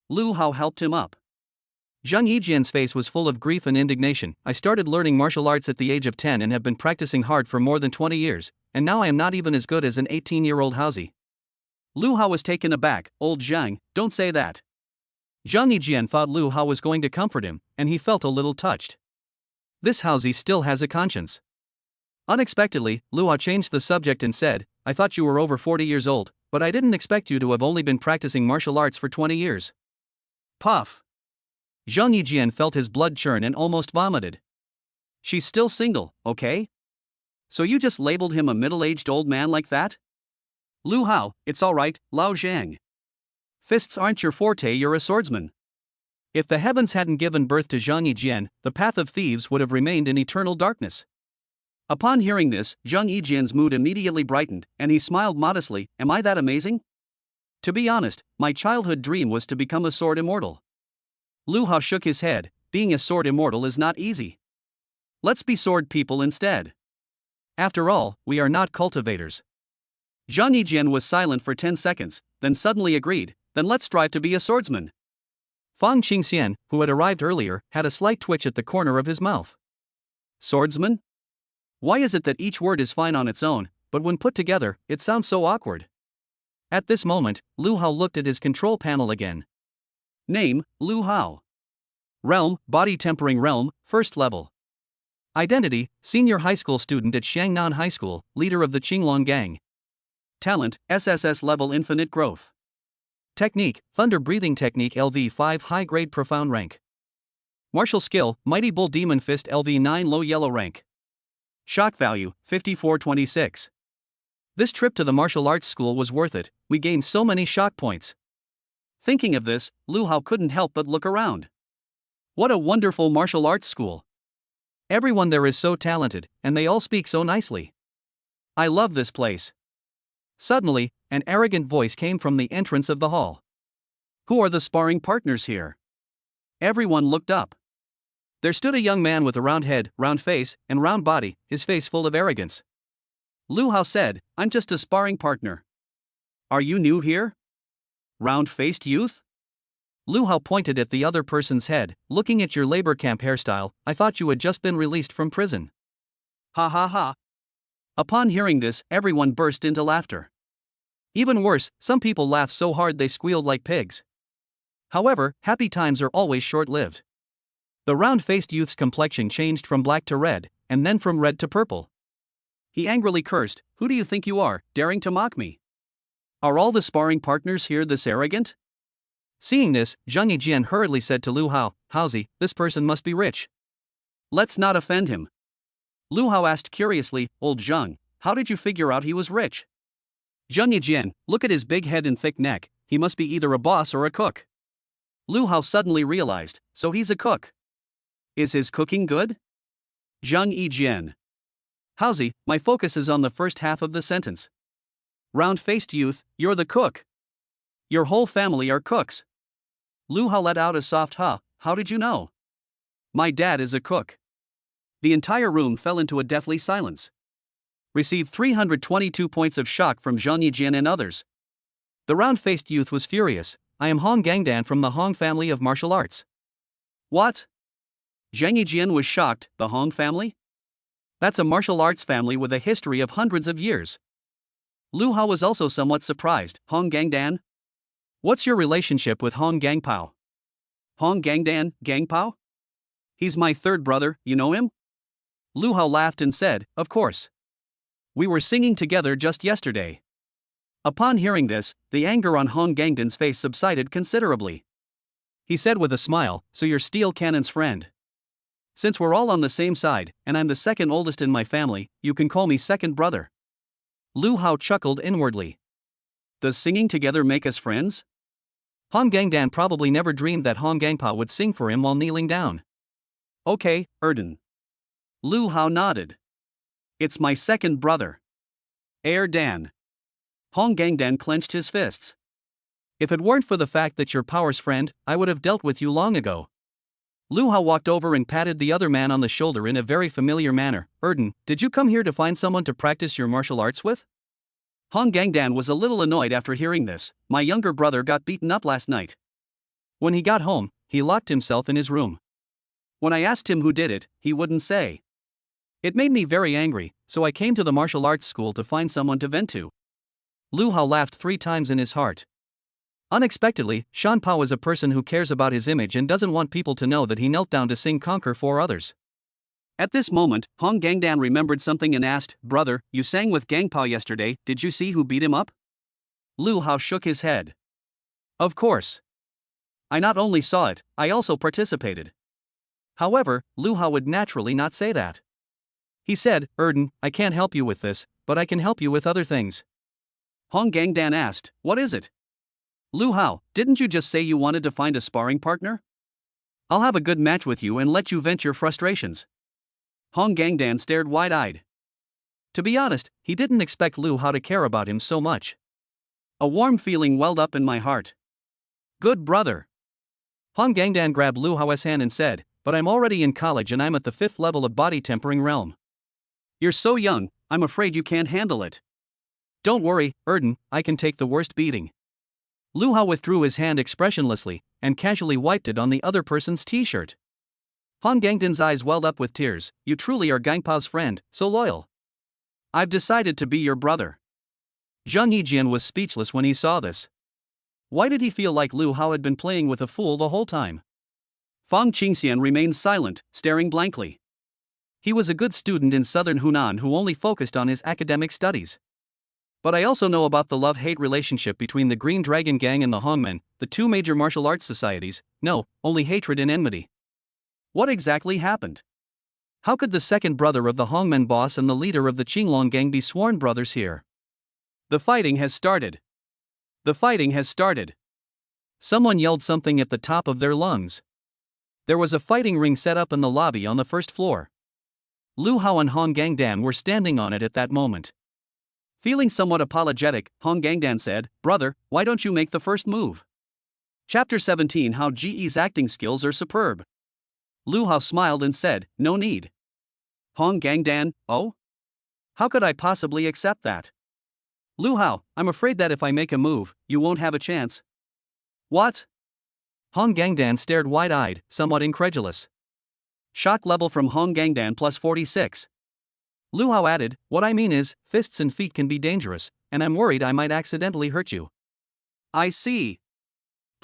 Lu Hao helped him up. Zhang Yijian's face was full of grief and indignation. I started learning martial arts at the age of 10 and have been practicing hard for more than 20 years, and now I am not even as good as an 18-year-old Haozi. Lu Hao was taken aback. Old Zhang, don't say that. Zhang Yijian thought Lu Hao was going to comfort him, and he felt a little touched. This Haozi still has a conscience. Unexpectedly, Lu Hao changed the subject and said, I thought you were over 40 years old, but I didn't expect you to have only been practicing martial arts for 20 years. Puff. Zhang Yijian felt his blood churn and almost vomited. She's still single, okay? So you just labeled him a middle-aged old man like that? Lu Hao, it's alright, Lao Zhang. Fists aren't your forte, you're a swordsman. If the heavens hadn't given birth to Zhang Yijian, the path of thieves would have remained in eternal darkness. Upon hearing this, Zhang Yijian's mood immediately brightened, and he smiled modestly. Am I that amazing? To be honest, my childhood dream was to become a sword immortal. Lu Hao shook his head. Being a sword immortal is not easy. Let's be sword people instead. After all, we are not cultivators. Zhang Yijian was silent for 10 seconds, then suddenly agreed, then let's strive to be a swordsman. Fang Qingxian, who had arrived earlier, had a slight twitch at the corner of his mouth. Swordsman? Why is it that each word is fine on its own, but when put together, it sounds so awkward? At this moment, Lu Hao looked at his control panel again. Name, Lu Hao. Realm, Body Tempering Realm, First Level. Identity, Senior High School Student at Xiangnan High School, Leader of the Qinglong Gang. Talent, SSS-level Infinite Growth. Technique, Thunder Breathing Technique LV5 High Grade Profound Rank. Martial Skill, Mighty Bull Demon Fist LV9 Low Yellow Rank. Shock Value, 5426. This trip to the martial arts school was worth it, we gained so many shock points. Thinking of this, Lu Hao couldn't help but look around. What a wonderful martial arts school. Everyone there is so talented, and they all speak so nicely. I love this place. Suddenly, an arrogant voice came from the entrance of the hall. Who are the sparring partners here? Everyone looked up. There stood a young man with a round head, round face, and round body, his face full of arrogance. Lu Hao said, I'm just a sparring partner. Are you new here? Round-faced youth? Lu Hao pointed at the other person's head. Looking at your labor camp hairstyle, I thought you had just been released from prison. Ha ha ha. Upon hearing this, everyone burst into laughter. Even worse, some people laughed so hard they squealed like pigs. However, happy times are always short-lived. The round-faced youth's complexion changed from black to red, and then from red to purple. He angrily cursed, Who do you think you are, daring to mock me? Are all the sparring partners here this arrogant? Seeing this, Zhang Yijian hurriedly said to Lu Hao, Haozi, this person must be rich. Let's not offend him. Lu Hao asked curiously, Old Zhang, how did you figure out he was rich? Zhang Yijian, look at his big head and thick neck, he must be either a boss or a cook. Lu Hao suddenly realized, so he's a cook. Is his cooking good? Zhang Yijian. Haozi, my focus is on the first half of the sentence. Round-faced youth, you're the cook. Your whole family are cooks. Lu Hao let out a soft huh, how did you know? My dad is a cook. The entire room fell into a deathly silence. Received 322 points of shock from Zhang Yijian and others. The round-faced youth was furious. I am Hong Gangdan from the Hong family of martial arts. What? Zhang Yijian was shocked, the Hong family? That's a martial arts family with a history of hundreds of years. Lu Hao was also somewhat surprised. Hong Gangdan? What's your relationship with Hong Gangpao? Hong Gangdan, Gangpao? He's my third brother, you know him? Lu Hao laughed and said, Of course. We were singing together just yesterday. Upon hearing this, the anger on Hong Gangdan's face subsided considerably. He said with a smile, So you're Steel Cannon's friend. Since we're all on the same side, and I'm the second oldest in my family, you can call me second brother. Lu Hao chuckled inwardly. Does singing together make us friends? Han Gangdan probably never dreamed that Hong Gangpa would sing for him while kneeling down. Okay, Erden. Lu Hao nodded. It's my second brother. Dan. Hong Gangdan clenched his fists. If it weren't for the fact that you're Power's friend, I would have dealt with you long ago. Lu Hao walked over and patted the other man on the shoulder in a very familiar manner. Erden, did you come here to find someone to practice your martial arts with? Hong Gangdan was a little annoyed after hearing this. My younger brother got beaten up last night. When he got home, he locked himself in his room. When I asked him who did it, he wouldn't say. It made me very angry, so I came to the martial arts school to find someone to vent to. Lu Hao laughed 3 times in his heart. Unexpectedly, Shan Pao is a person who cares about his image and doesn't want people to know that he knelt down to sing Conquer for others. At this moment, Hong Gangdan remembered something and asked, Brother, you sang with Gang Pao yesterday, did you see who beat him up? Lu Hao shook his head. Of course. I not only saw it, I also participated. However, Lu Hao would naturally not say that. He said, Erden, I can't help you with this, but I can help you with other things. Hong Gangdan asked, what is it? Lu Hao, didn't you just say you wanted to find a sparring partner? I'll have a good match with you and let you vent your frustrations. Hong Gangdan stared wide-eyed. To be honest, he didn't expect Lu Hao to care about him so much. A warm feeling welled up in my heart. Good brother. Hong Gangdan grabbed Lu Hao's hand and said, but I'm already in college and I'm at the 5th level of body tempering realm. You're so young, I'm afraid you can't handle it. Don't worry, Erden, I can take the worst beating. Lu Hao withdrew his hand expressionlessly, and casually wiped it on the other person's t-shirt. Hong Gangdan's eyes welled up with tears. You truly are Gang Pao's friend, so loyal. I've decided to be your brother. Zhang Yijian was speechless when he saw this. Why did he feel like Lu Hao had been playing with a fool the whole time? Fang Qingxian remained silent, staring blankly. He was a good student in southern Hunan who only focused on his academic studies. But I also know about the love-hate relationship between the Green Dragon Gang and the Hongmen, the 2 major martial arts societies. No, only hatred and enmity. What exactly happened? How could the second brother of the Hongmen boss and the leader of the Qinglong Gang be sworn brothers here? The fighting has started. The fighting has started. Someone yelled something at the top of their lungs. There was a fighting ring set up in the lobby on the 1st floor. Lu Hao and Hong Gangdan were standing on it at that moment. Feeling somewhat apologetic, Hong Gangdan said, Brother, why don't you make the first move? Chapter 17 How GE's acting skills are superb. Lu Hao smiled and said, no need. Hong Gangdan, oh? How could I possibly accept that? Lu Hao, I'm afraid that if I make a move, you won't have a chance. What? Hong Gangdan stared wide-eyed, somewhat incredulous. Shock level from Hong Gangdan plus 46. Lu Hao added, what I mean is, fists and feet can be dangerous, and I'm worried I might accidentally hurt you. I see.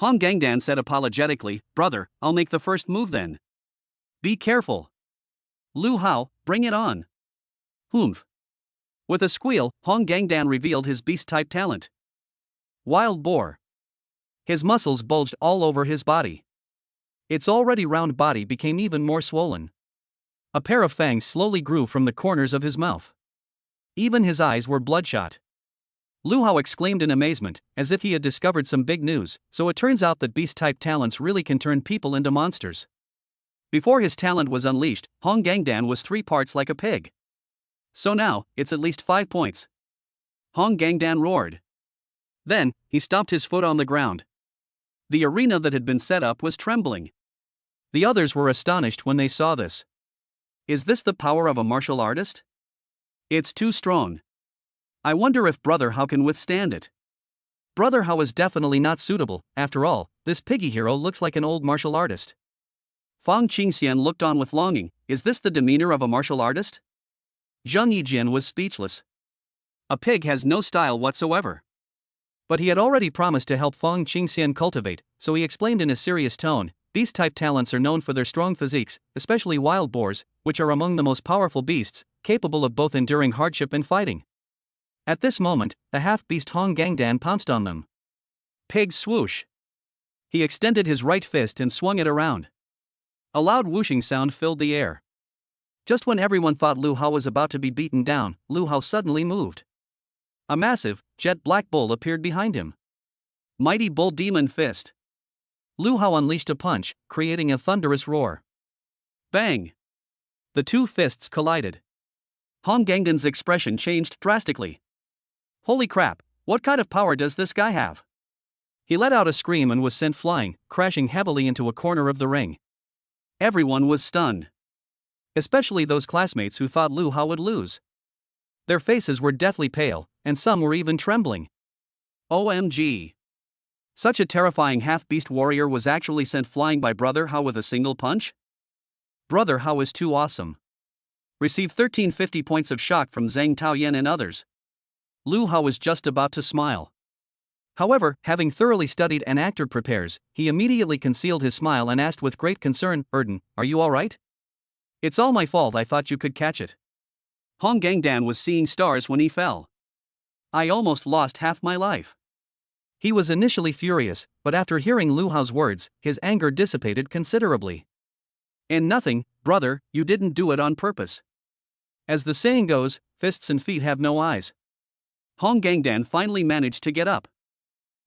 Hong Gangdan said apologetically, Brother, I'll make the first move then. Be careful. Lu Hao, bring it on. Humph. With a squeal, Hong Gangdan revealed his beast-type talent. Wild Boar. His muscles bulged all over his body. Its already round body became even more swollen. A pair of fangs slowly grew from the corners of his mouth. Even his eyes were bloodshot. Lu Hao exclaimed in amazement, as if he had discovered some big news, so it turns out that beast-type talents really can turn people into monsters. Before his talent was unleashed, Hong Gangdan was 3 parts like a pig. So now, it's at least 5 points. Hong Gangdan roared. Then, he stomped his foot on the ground. The arena that had been set up was trembling. The others were astonished when they saw this. Is this the power of a martial artist? It's too strong. I wonder if Brother Hao can withstand it. Brother Hao is definitely not suitable. After all, this piggy hero looks like an old martial artist. Fang Qingxian looked on with longing. Is this the demeanor of a martial artist? Zhang Yijian was speechless. A pig has no style whatsoever. But he had already promised to help Fang Qingxian cultivate, so he explained in a serious tone, beast-type talents are known for their strong physiques, especially wild boars, which are among the most powerful beasts, capable of both enduring hardship and fighting. At this moment, the half-beast Hong Gangdan pounced on them. Pig swoosh. He extended his right fist and swung it around. A loud whooshing sound filled the air. Just when everyone thought Lu Hao was about to be beaten down, Lu Hao suddenly moved. A massive, jet black bull appeared behind him. Mighty Bull Demon Fist. Lu Hao unleashed a punch, creating a thunderous roar. Bang! The two fists collided. Hong Gangdan's expression changed drastically. Holy crap, what kind of power does this guy have? He let out a scream and was sent flying, crashing heavily into a corner of the ring. Everyone was stunned. Especially those classmates who thought Lu Hao would lose. Their faces were deathly pale, and some were even trembling. OMG! Such a terrifying half-beast warrior was actually sent flying by Brother Hao with a single punch? Brother Hao is too awesome. Received 1350 points of shock from Zhang Taoyan and others. Lu Hao was just about to smile. However, having thoroughly studied and actor prepares, he immediately concealed his smile and asked with great concern, Erden, are you alright? It's all my fault, I thought you could catch it. Hong Gangdan was seeing stars when he fell. I almost lost half my life. He was initially furious, but after hearing Lu Hao's words, his anger dissipated considerably. And nothing, brother, you didn't do it on purpose. As the saying goes, fists and feet have no eyes. Hong Gangdan finally managed to get up.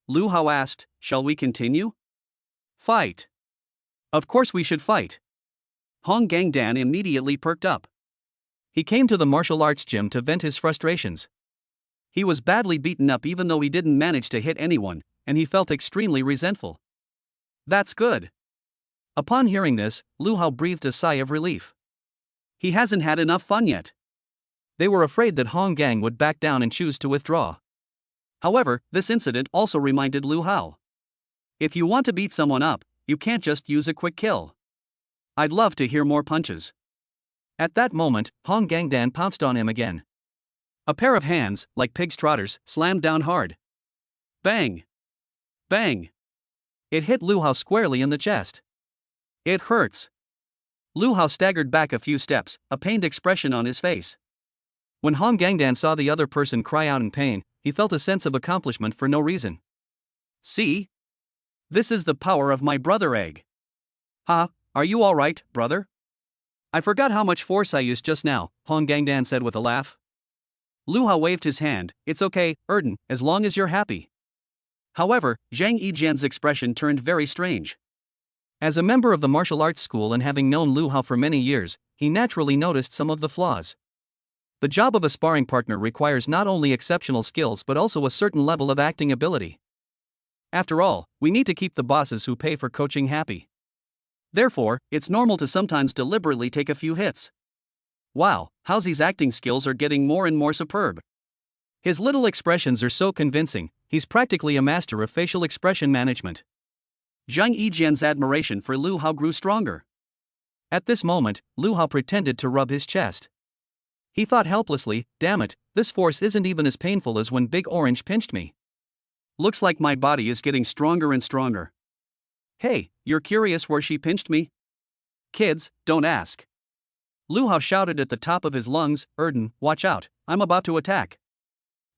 Lu Hao asked, shall we continue? Fight. Of course we should fight. Hong Gangdan immediately perked up. He came to the martial arts gym to vent his frustrations. He was badly beaten up even though he didn't manage to hit anyone, and he felt extremely resentful. That's good. Upon hearing this, Lu Hao breathed a sigh of relief. He hasn't had enough fun yet. They were afraid that Hong Gang would back down and choose to withdraw. However, this incident also reminded Lu Hao. If you want to beat someone up, you can't just use a quick kill. I'd love to hear more punches. At that moment, Hong Gangdan pounced on him again. A pair of hands, like pig's trotters, slammed down hard. Bang! Bang! It hit Lu Hao squarely in the chest. It hurts. Lu Hao staggered back a few steps, a pained expression on his face. When Hong Gangdan saw the other person cry out in pain, he felt a sense of accomplishment for no reason. See? This is the power of my brother egg. Ha, are you alright, brother? I forgot how much force I used just now, Hong Gangdan said with a laugh. Lu Hao waved his hand, it's okay, Erden, as long as you're happy. However, Zhang Yijian's expression turned very strange. As a member of the martial arts school and having known Lu Hao for many years, he naturally noticed some of the flaws. The job of a sparring partner requires not only exceptional skills but also a certain level of acting ability. After all, we need to keep the bosses who pay for coaching happy. Therefore, it's normal to sometimes deliberately take a few hits. Wow, Haozi's acting skills are getting more and more superb. His little expressions are so convincing, he's practically a master of facial expression management. Zhang Yijian's admiration for Lu Hao grew stronger. At this moment, Lu Hao pretended to rub his chest. He thought helplessly, damn it, this force isn't even as painful as when Big Orange pinched me. Looks like my body is getting stronger and stronger. Hey, you're curious where she pinched me? Kids, don't ask. Lu Hao shouted at the top of his lungs, Erden, watch out, I'm about to attack.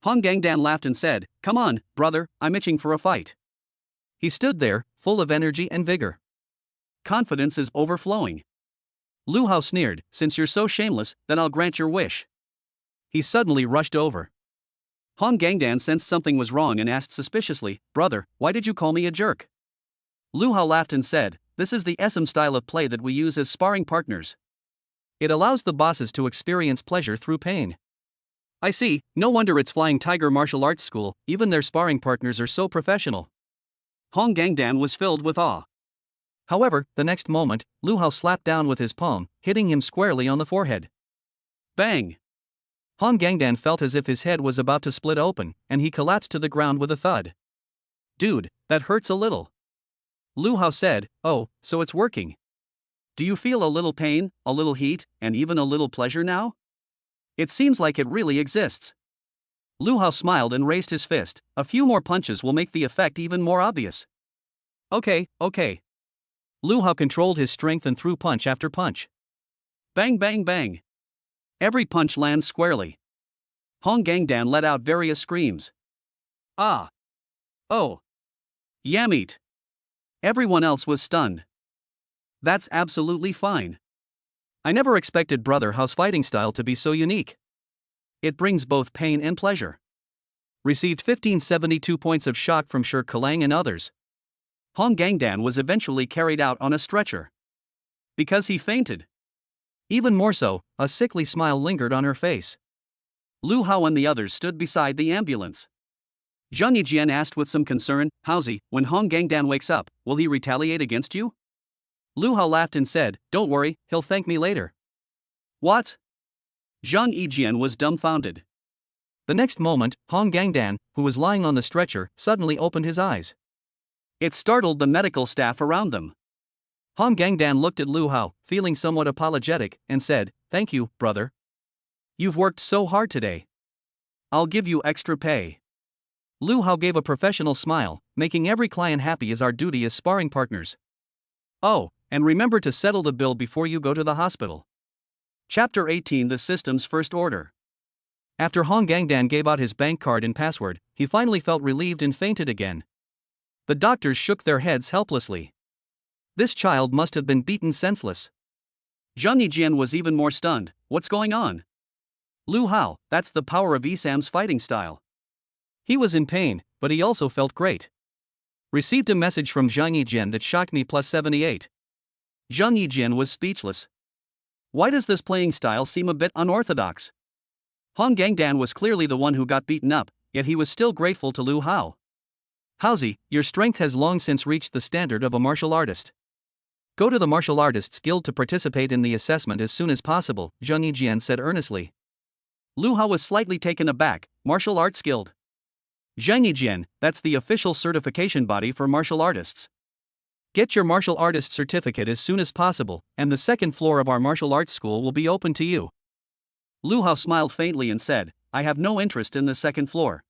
Hong Gangdan laughed and said, come on, brother, I'm itching for a fight. He stood there, full of energy and vigor. Confidence is overflowing. Lu Hao sneered, since you're so shameless, then I'll grant your wish. He suddenly rushed over. Hong Gangdan sensed something was wrong and asked suspiciously, brother, why did you call me a jerk? Lu Hao laughed and said, this is the SM style of play that we use as sparring partners. It allows the bosses to experience pleasure through pain. I see, no wonder it's Flying Tiger Martial Arts School, even their sparring partners are so professional. Hong Gangdan was filled with awe. However, the next moment, Lu Hao slapped down with his palm, hitting him squarely on the forehead. Bang! Hong Gangdan felt as if his head was about to split open, and he collapsed to the ground with a thud. Dude, that hurts a little. Lu Hao said, oh, so it's working. Do you feel a little pain, a little heat, and even a little pleasure now? It seems like it really exists. Lu Hao smiled and raised his fist, a few more punches will make the effect even more obvious. Okay. Lu Hao controlled his strength and threw punch after punch. Bang bang bang. Every punch lands squarely. Hong Gangdan let out various screams. Ah. Oh. Yammeet. Everyone else was stunned. That's absolutely fine. I never expected Brother Hao's fighting style to be so unique. It brings both pain and pleasure. Received 1572 points of shock from Shi Kelang and others. Hong Gangdan was eventually carried out on a stretcher. Because he fainted. Even more so, a sickly smile lingered on her face. Lu Hao and the others stood beside the ambulance. Zhang Yijian asked with some concern, "How's when Hong Gangdan wakes up, will he retaliate against you?" Lu Hao laughed and said, "Don't worry, he'll thank me later." What? Zhang Yijian was dumbfounded. The next moment, Hong Gangdan, who was lying on the stretcher, suddenly opened his eyes. It startled the medical staff around them. Hong Gangdan looked at Lu Hao, feeling somewhat apologetic, and said, "Thank you, brother. You've worked so hard today. I'll give you extra pay." Lu Hao gave a professional smile, "Making every client happy is our duty as sparring partners. Oh, and remember to settle the bill before you go to the hospital." Chapter 18: The System's First Order. After Hong Gangdan gave out his bank card and password, he finally felt relieved and fainted again. The doctors shook their heads helplessly. This child must have been beaten senseless. Zhang Yijian was even more stunned. What's going on? Lu Hao, that's the power of Isam's fighting style. He was in pain, but he also felt great. Received a message from Zhang Yijian that shocked me plus 78. Zhang Yijian was speechless. Why does this playing style seem a bit unorthodox? Hong Gangdan was clearly the one who got beaten up, yet he was still grateful to Lu Hao. "How's your strength has long since reached the standard of a martial artist. Go to the Martial Artists Guild to participate in the assessment as soon as possible," Zhang Yijian said earnestly. Lu Hao was slightly taken aback. Martial Arts Guild? Zhang Yijian, that's the official certification body for martial artists. Get your martial artist certificate as soon as possible, and the second floor of our martial arts school will be open to you. Lu Hao smiled faintly and said, "I have no interest in the second floor."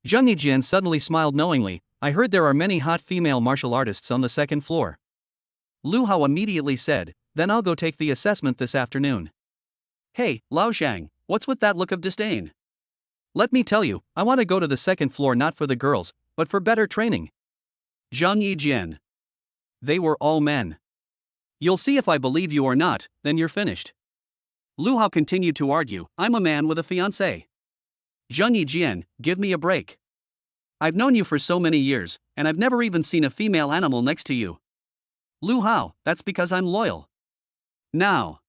Zhang Yijian suddenly smiled knowingly. "I heard there are many hot female martial artists on the second floor." Lu Hao immediately said, "Then I'll go take the assessment this afternoon." "Hey, Lao Zhang, what's with that look of disdain? Let me tell you, I want to go to the second floor not for the girls, but for better training." Zhang Yijian. They were all men. "You'll see if I believe you or not, then you're finished." Lu Hao continued to argue, "I'm a man with a fiancée. Zhang Yijian, give me a break. I've known you for so many years, and I've never even seen a female animal next to you." Lu Hao, "That's because I'm loyal." Now.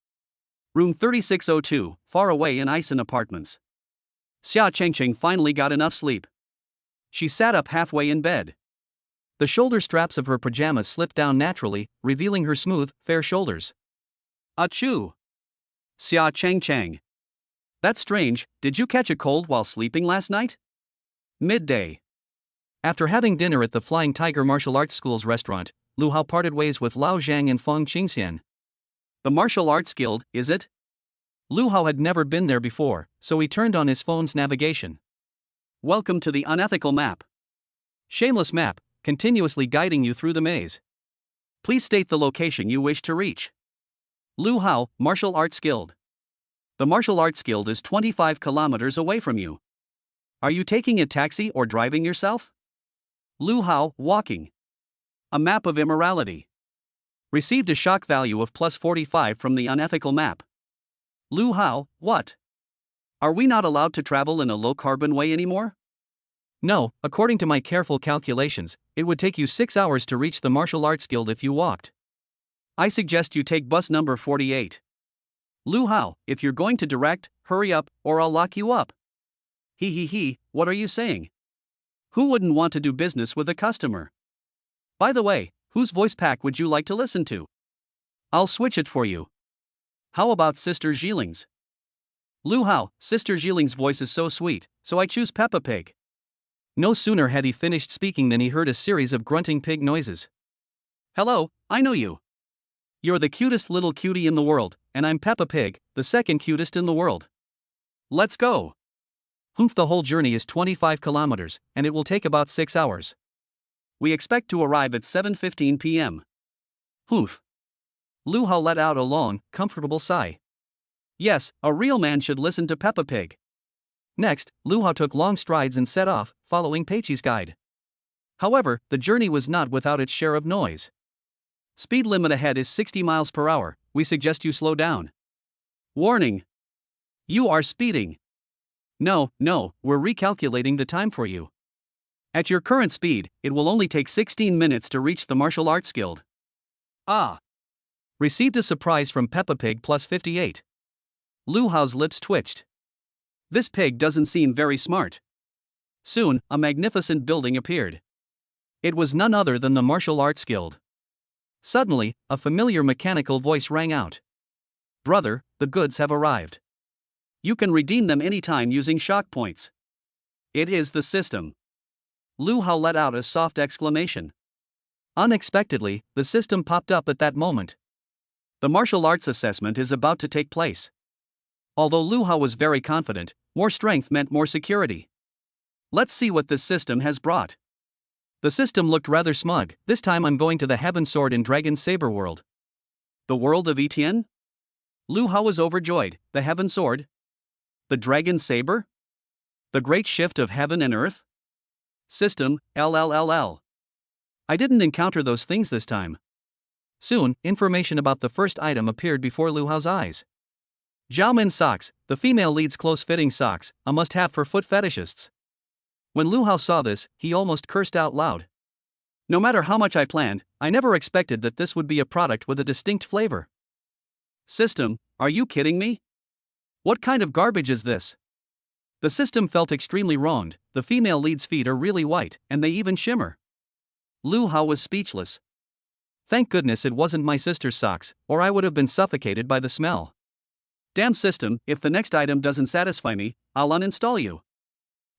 Room 3602, far away in Ison Apartments. Xia Chengcheng finally got enough sleep. She sat up halfway in bed. The shoulder straps of her pajamas slipped down naturally, revealing her smooth, fair shoulders. Achoo! Xia Chengcheng. That's strange, did you catch a cold while sleeping last night? Midday. After having dinner at the Flying Tiger Martial Arts School's restaurant, Lu Hao parted ways with Lao Zhang and Feng Qingxian. The Martial Arts Guild, is it? Lu Hao had never been there before, so he turned on his phone's navigation. Welcome to the unethical map. Shameless map, continuously guiding you through the maze. Please state the location you wish to reach. Lu Hao, Martial Arts Guild. The Martial Arts Guild is 25 kilometers away from you. Are you taking a taxi or driving yourself? Lu Hao, walking. A map of immorality. Received a shock value of plus 45 from the unethical map. Lu Hao, what? Are we not allowed to travel in a low-carbon way anymore? No, according to my careful calculations, it would take you 6 hours to reach the Martial Arts Guild if you walked. I suggest you take bus number 48. Lu Hao, if you're going to direct, hurry up, or I'll lock you up. He, what are you saying? Who wouldn't want to do business with a customer? By the way, whose voice pack would you like to listen to? I'll switch it for you. How about Sister Zhiling's? Lu Hao, Sister Zhiling's voice is so sweet, so I choose Peppa Pig. No sooner had he finished speaking than he heard a series of grunting pig noises. Hello, I know you. You're the cutest little cutie in the world, and I'm Peppa Pig, the second cutest in the world. Let's go. The whole journey is 25 kilometers, and it will take about 6 hours. We expect to arrive at 7:15 p.m. Lu Hao let out a long, comfortable sigh. Yes, a real man should listen to Peppa Pig. Next, Lu Hao took long strides and set off, following Peiqi's guide. However, the journey was not without its share of noise. Speed limit ahead is 60 miles per hour, we suggest you slow down. Warning! You are speeding. No, we're recalculating the time for you. At your current speed, it will only take 16 minutes to reach the martial arts guild. Ah! Received a surprise from Peppa Pig plus 58. Lu Hao's lips twitched. This pig doesn't seem very smart. Soon, a magnificent building appeared. It was none other than the martial arts guild. Suddenly, a familiar mechanical voice rang out. Brother, the goods have arrived. You can redeem them anytime using shock points. It is the system. Lu Hao let out a soft exclamation. Unexpectedly, the system popped up at that moment. The martial arts assessment is about to take place. Although Lu Hao was very confident, more strength meant more security. Let's see what this system has brought. The system looked rather smug. This time I'm going to the Heaven Sword and Dragon Saber world. The world of Etienne? Lu Hao was overjoyed. The Heaven Sword? The Dragon Saber? The great shift of heaven and earth? System, LLLL. I didn't encounter those things this time. Soon, information about the first item appeared before Lu Hao's eyes. Xiaomin socks, the female lead's close-fitting socks, a must-have for foot fetishists. When Lu Hao saw this, he almost cursed out loud. No matter how much I planned, I never expected that this would be a product with a distinct flavor. System, are you kidding me? What kind of garbage is this? The system felt extremely wronged. The female lead's feet are really white, and they even shimmer. Lu Hao was speechless. Thank goodness it wasn't my sister's socks, or I would have been suffocated by the smell. Damn system, if the next item doesn't satisfy me, I'll uninstall you.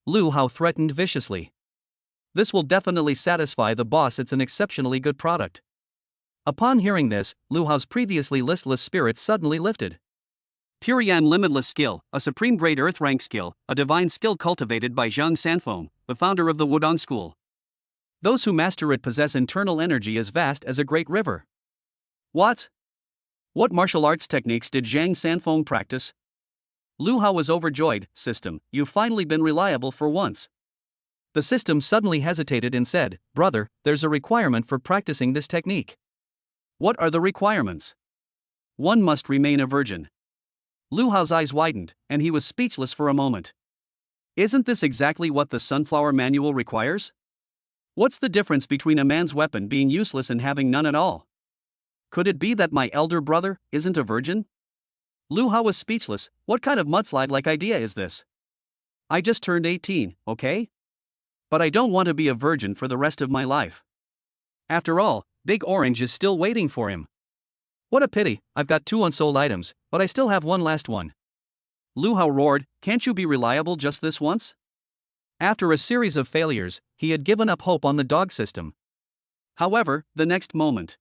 Lu Hao threatened viciously. This will definitely satisfy the boss, it's an exceptionally good product. Upon hearing this, Lu Hao's previously listless spirits suddenly lifted. Purian Limitless Skill, a supreme grade earth rank skill, a divine skill cultivated by Zhang Sanfeng, the founder of the Wudong school. Those who master it possess internal energy as vast as a great river. What? What martial arts techniques did Zhang Sanfeng practice? Lu Hao was overjoyed. System, you've finally been reliable for once. The system suddenly hesitated and said, Brother, there's a requirement for practicing this technique. What are the requirements? One must remain a virgin. Lu Hao's eyes widened, and he was speechless for a moment. Isn't this exactly what the Sunflower Manual requires? What's the difference between a man's weapon being useless and having none at all? Could it be that my elder brother isn't a virgin? Lu Hao was speechless. What kind of mudslide-like idea is this? I just turned 18, okay? But I don't want to be a virgin for the rest of my life. After all, Big Orange is still waiting for him. What a pity, I've got 2 unsold items, but I still have one last one. Lu Hao roared, can't you be reliable just this once? After a series of failures, he had given up hope on the dog system. However, the next moment,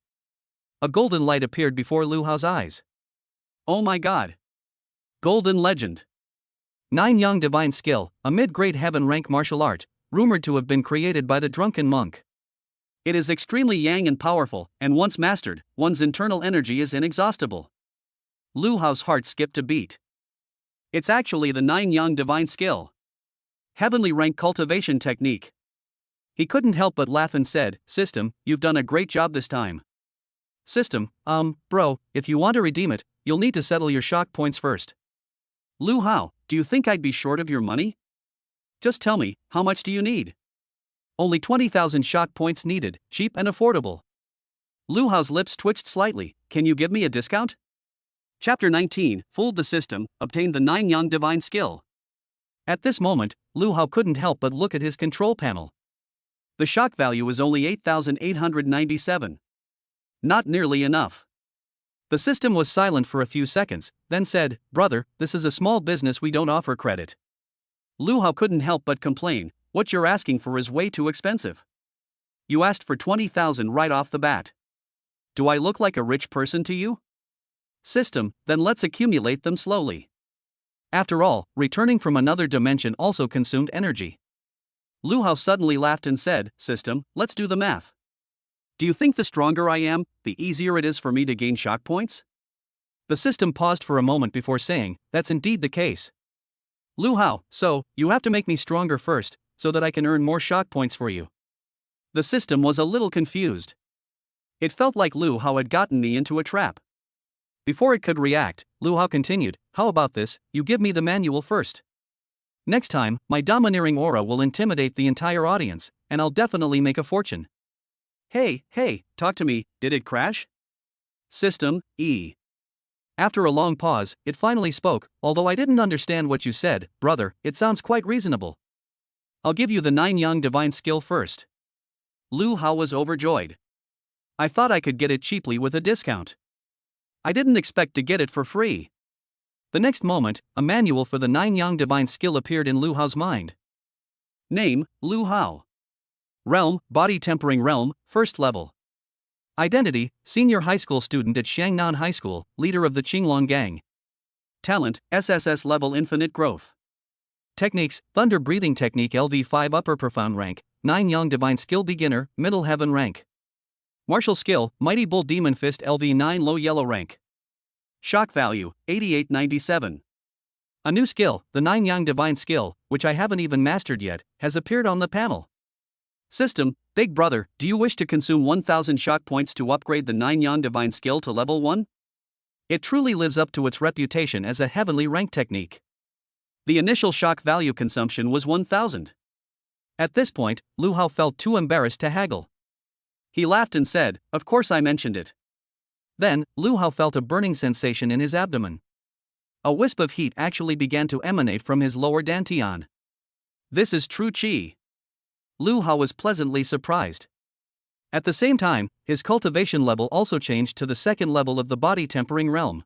a golden light appeared before Lu Hao's eyes. Oh my god! Golden Legend. 9 Yang Divine Skill, a mid-grade heaven rank martial art, rumored to have been created by the drunken monk. It is extremely yang and powerful, and once mastered, one's internal energy is inexhaustible. Lu Hao's heart skipped a beat. It's actually the 9 Yang Divine Skill. Heavenly rank cultivation technique. He couldn't help but laugh and said, System, you've done a great job this time. System, bro, if you want to redeem it, you'll need to settle your shock points first. Lu Hao, do you think I'd be short of your money? Just tell me, how much do you need? Only 20,000 shock points needed, cheap and affordable. Lu Hao's lips twitched slightly. Can you give me a discount? Chapter 19, Fooled the System, obtained the 9 Yang Divine Skill. At this moment, Lu Hao couldn't help but look at his control panel. The shock value is only 8,897. Not nearly enough. The system was silent for a few seconds, then said, Brother, this is a small business, we don't offer credit. Lu Hao couldn't help but complain, what you're asking for is way too expensive. You asked for 20,000 right off the bat. Do I look like a rich person to you? System, then let's accumulate them slowly. After all, returning from another dimension also consumed energy. Lu Hao suddenly laughed and said, System, let's do the math. Do you think the stronger I am, the easier it is for me to gain shock points? The system paused for a moment before saying, that's indeed the case. Lu Hao, so, you have to make me stronger first, so that I can earn more shock points for you. The system was a little confused. It felt like Lu Hao had gotten me into a trap. Before it could react, Lu Hao continued, how about this, you give me the manual first. Next time, my domineering aura will intimidate the entire audience, and I'll definitely make a fortune. Hey, talk to me, did it crash? System, E. After a long pause, it finally spoke. Although I didn't understand what you said, brother, it sounds quite reasonable. I'll give you the 9 Yang divine skill first. Lu Hao was overjoyed. I thought I could get it cheaply with a discount. I didn't expect to get it for free. The next moment, a manual for the 9 Yang divine skill appeared in Lu Hao's mind. Name, Lu Hao. Realm, body tempering realm, first level. Identity, senior high school student at Xiangnan High School, leader of the Qinglong gang. Talent, SSS-level infinite growth. Techniques, thunder breathing technique LV5 upper profound rank, 9 Yang divine skill beginner, middle heaven rank. Martial skill, mighty bull demon fist LV9 low yellow rank. Shock value, 8897. A new skill, the 9 Yang divine skill, which I haven't even mastered yet, has appeared on the panel. System, Big Brother, do you wish to consume 1000 shock points to upgrade the 9 Yang divine skill to level 1? It truly lives up to its reputation as a heavenly rank technique. The initial shock value consumption was 1000. At this point, Lu Hao felt too embarrassed to haggle. He laughed and said, "Of course I mentioned it." Then, Lu Hao felt a burning sensation in his abdomen. A wisp of heat actually began to emanate from his lower dantian. This is true qi. Lu Hao was pleasantly surprised. At the same time, his cultivation level also changed to the second level of the body tempering realm.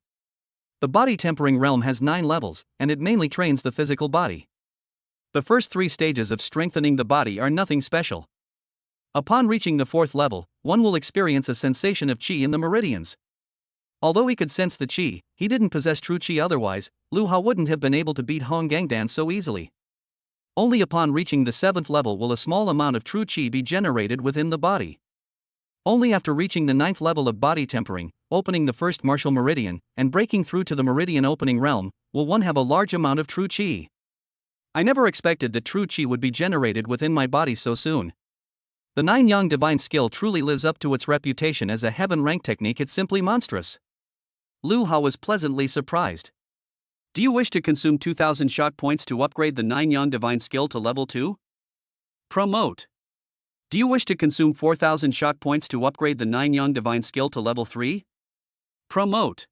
The body tempering realm has 9 levels, and it mainly trains the physical body. The first 3 stages of strengthening the body are nothing special. Upon reaching the 4th level, one will experience a sensation of qi in the meridians. Although he could sense the qi, he didn't possess true qi otherwise, Lu Hao wouldn't have been able to beat Hong Gangdan so easily. Only upon reaching the 7th level will a small amount of true qi be generated within the body. Only after reaching the 9th level of body tempering, opening the first martial meridian, and breaking through to the meridian opening realm, will one have a large amount of true qi. I never expected that true qi would be generated within my body so soon. The 9 Yang divine skill truly lives up to its reputation as a heaven rank technique. It's simply monstrous. Lu Hao was pleasantly surprised. Do you wish to consume 2000 shock points to upgrade the 9 Yang divine skill to level 2? Promote. Do you wish to consume 4000 shock points to upgrade the 9 Yang divine skill to level 3? Promote.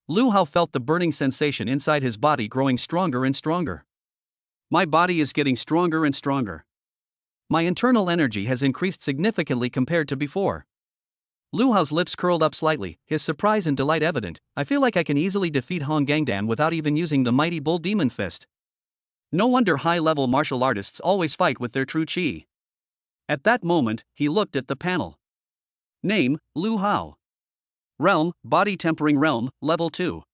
Lu Hao felt the burning sensation inside his body growing stronger and stronger. My body is getting stronger and stronger. My internal energy has increased significantly compared to before. Lu Hao's lips curled up slightly, his surprise and delight evident. I feel like I can easily defeat Hong Gangdan without even using the mighty bull demon fist. No wonder high-level martial artists always fight with their true qi. At that moment, he looked at the panel. Name, Lu Hao. Realm, body tempering realm, level 2.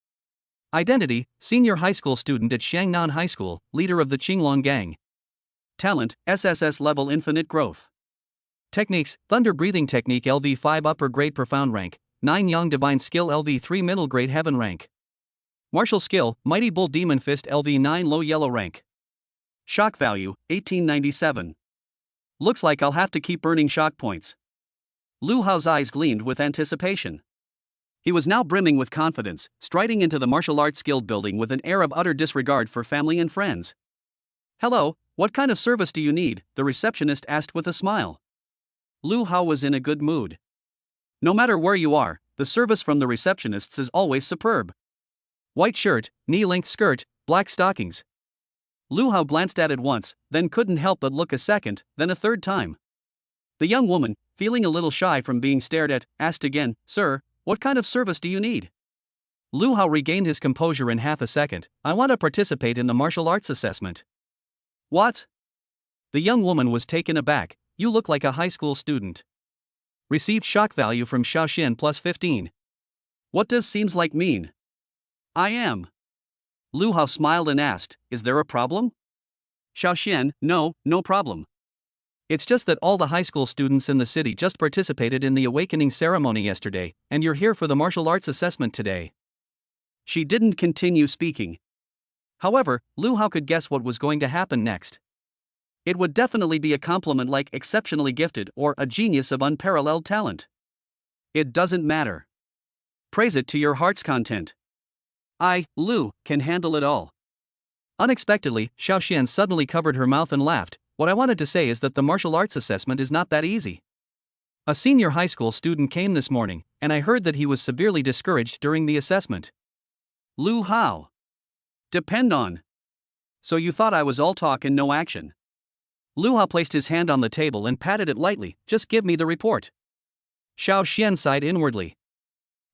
Identity, senior high school student at Xiangnan High School, leader of the Qinglong gang. Talent, SSS-level infinite growth. Techniques, thunder breathing technique LV5 upper grade profound rank, 9 Yang divine skill LV3 middle grade heaven rank. Martial skill, mighty bull demon fist LV9 low yellow rank. Shock value, 1897. Looks like I'll have to keep earning shock points. Lu Hao's eyes gleamed with anticipation. He was now brimming with confidence, striding into the martial arts guild building with an air of utter disregard for family and friends. "Hello, what kind of service do you need?" the receptionist asked with a smile. Lu Hao was in a good mood. No matter where you are, the service from the receptionists is always superb. White shirt, knee-length skirt, black stockings. Lu Hao glanced at it once, then couldn't help but look a second, then a third time. The young woman, feeling a little shy from being stared at, asked again, "Sir, what kind of service do you need?" Lu Hao regained his composure in half a second. "I want to participate in the martial arts assessment." "What?" The young woman was taken aback. "You look like a high school student." Received shock value from Xiaoxian plus 15. What does seems like mean? I am. Lu Hao smiled and asked, "Is there a problem?" Xiaoxian, no problem. It's just that all the high school students in the city just participated in the awakening ceremony yesterday, and you're here for the martial arts assessment today. She didn't continue speaking. However, Lu Hao could guess what was going to happen next. It would definitely be a compliment like exceptionally gifted or a genius of unparalleled talent. It doesn't matter. Praise it to your heart's content. I, Lu, can handle it all. Unexpectedly, Xiao Xian suddenly covered her mouth and laughed. What I wanted to say is that the martial arts assessment is not that easy. A senior high school student came this morning, and I heard that he was severely discouraged during the assessment. Lu Hao. Depend on. So you thought I was all talk and no action. Lu Hao placed his hand on the table and patted it lightly. Just give me the report. Xiao Xian sighed inwardly.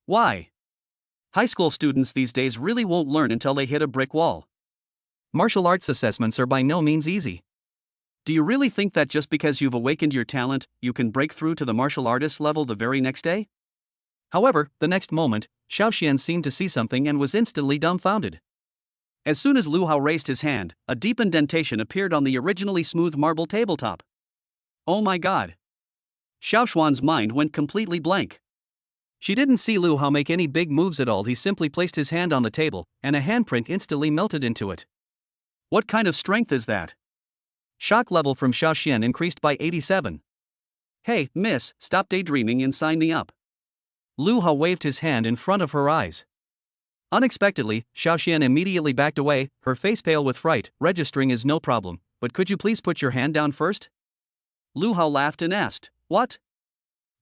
Why? High school students these days really won't learn until they hit a brick wall. Martial arts assessments are by no means easy. Do you really think that just because you've awakened your talent, you can break through to the martial artist level the very next day? However, the next moment, Xiao Xian seemed to see something and was instantly dumbfounded. As soon as Lu Hao raised his hand, a deep indentation appeared on the originally smooth marble tabletop. Oh my god! Xiao Xuan's mind went completely blank. She didn't see Lu Hao make any big moves at all. He simply placed his hand on the table, and a handprint instantly melted into it. What kind of strength is that? Shock level from Xiao Xian increased by 87. Hey, miss, stop daydreaming and sign me up. Lu Hao waved his hand in front of her eyes. Unexpectedly, Xiao Xian immediately backed away, her face pale with fright. Registering is no problem, but could you please put your hand down first? Lu Hao laughed and asked, what?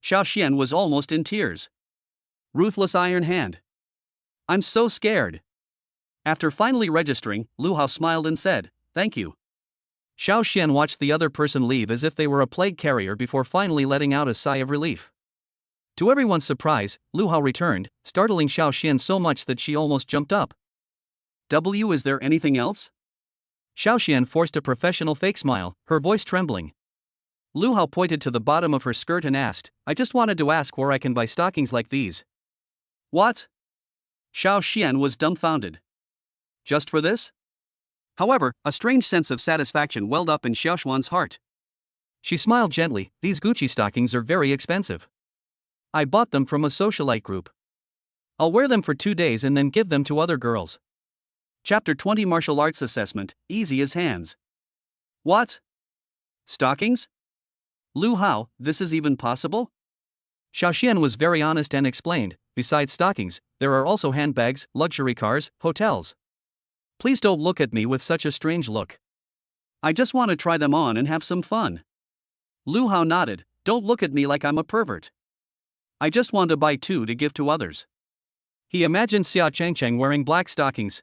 Xiao Xian was almost in tears. Ruthless iron hand. I'm so scared. After finally registering, Lu Hao smiled and said, thank you. Xiao Xian watched the other person leave as if they were a plague carrier before finally letting out a sigh of relief. To everyone's surprise, Lu Hao returned, startling Xiao Xian so much that she almost jumped up. Is there anything else? Xiao Xian forced a professional fake smile, her voice trembling. Lu Hao pointed to the bottom of her skirt and asked, I just wanted to ask where I can buy stockings like these. What? Xiao Xian was dumbfounded. Just for this? However, a strange sense of satisfaction welled up in Xiao Xuan's heart. She smiled gently. These Gucci stockings are very expensive. I bought them from a socialite group. I'll wear them for 2 days and then give them to other girls. Chapter 20 Martial Arts Assessment, Easy as Hands. What? Stockings? Lu Hao, this is even possible? Xiao Xian was very honest and explained, besides stockings, there are also handbags, luxury cars, hotels. Please don't look at me with such a strange look. I just want to try them on and have some fun. Lu Hao nodded. Don't look at me like I'm a pervert. I just want to buy 2 to give to others. He imagined Xia Chengcheng wearing black stockings.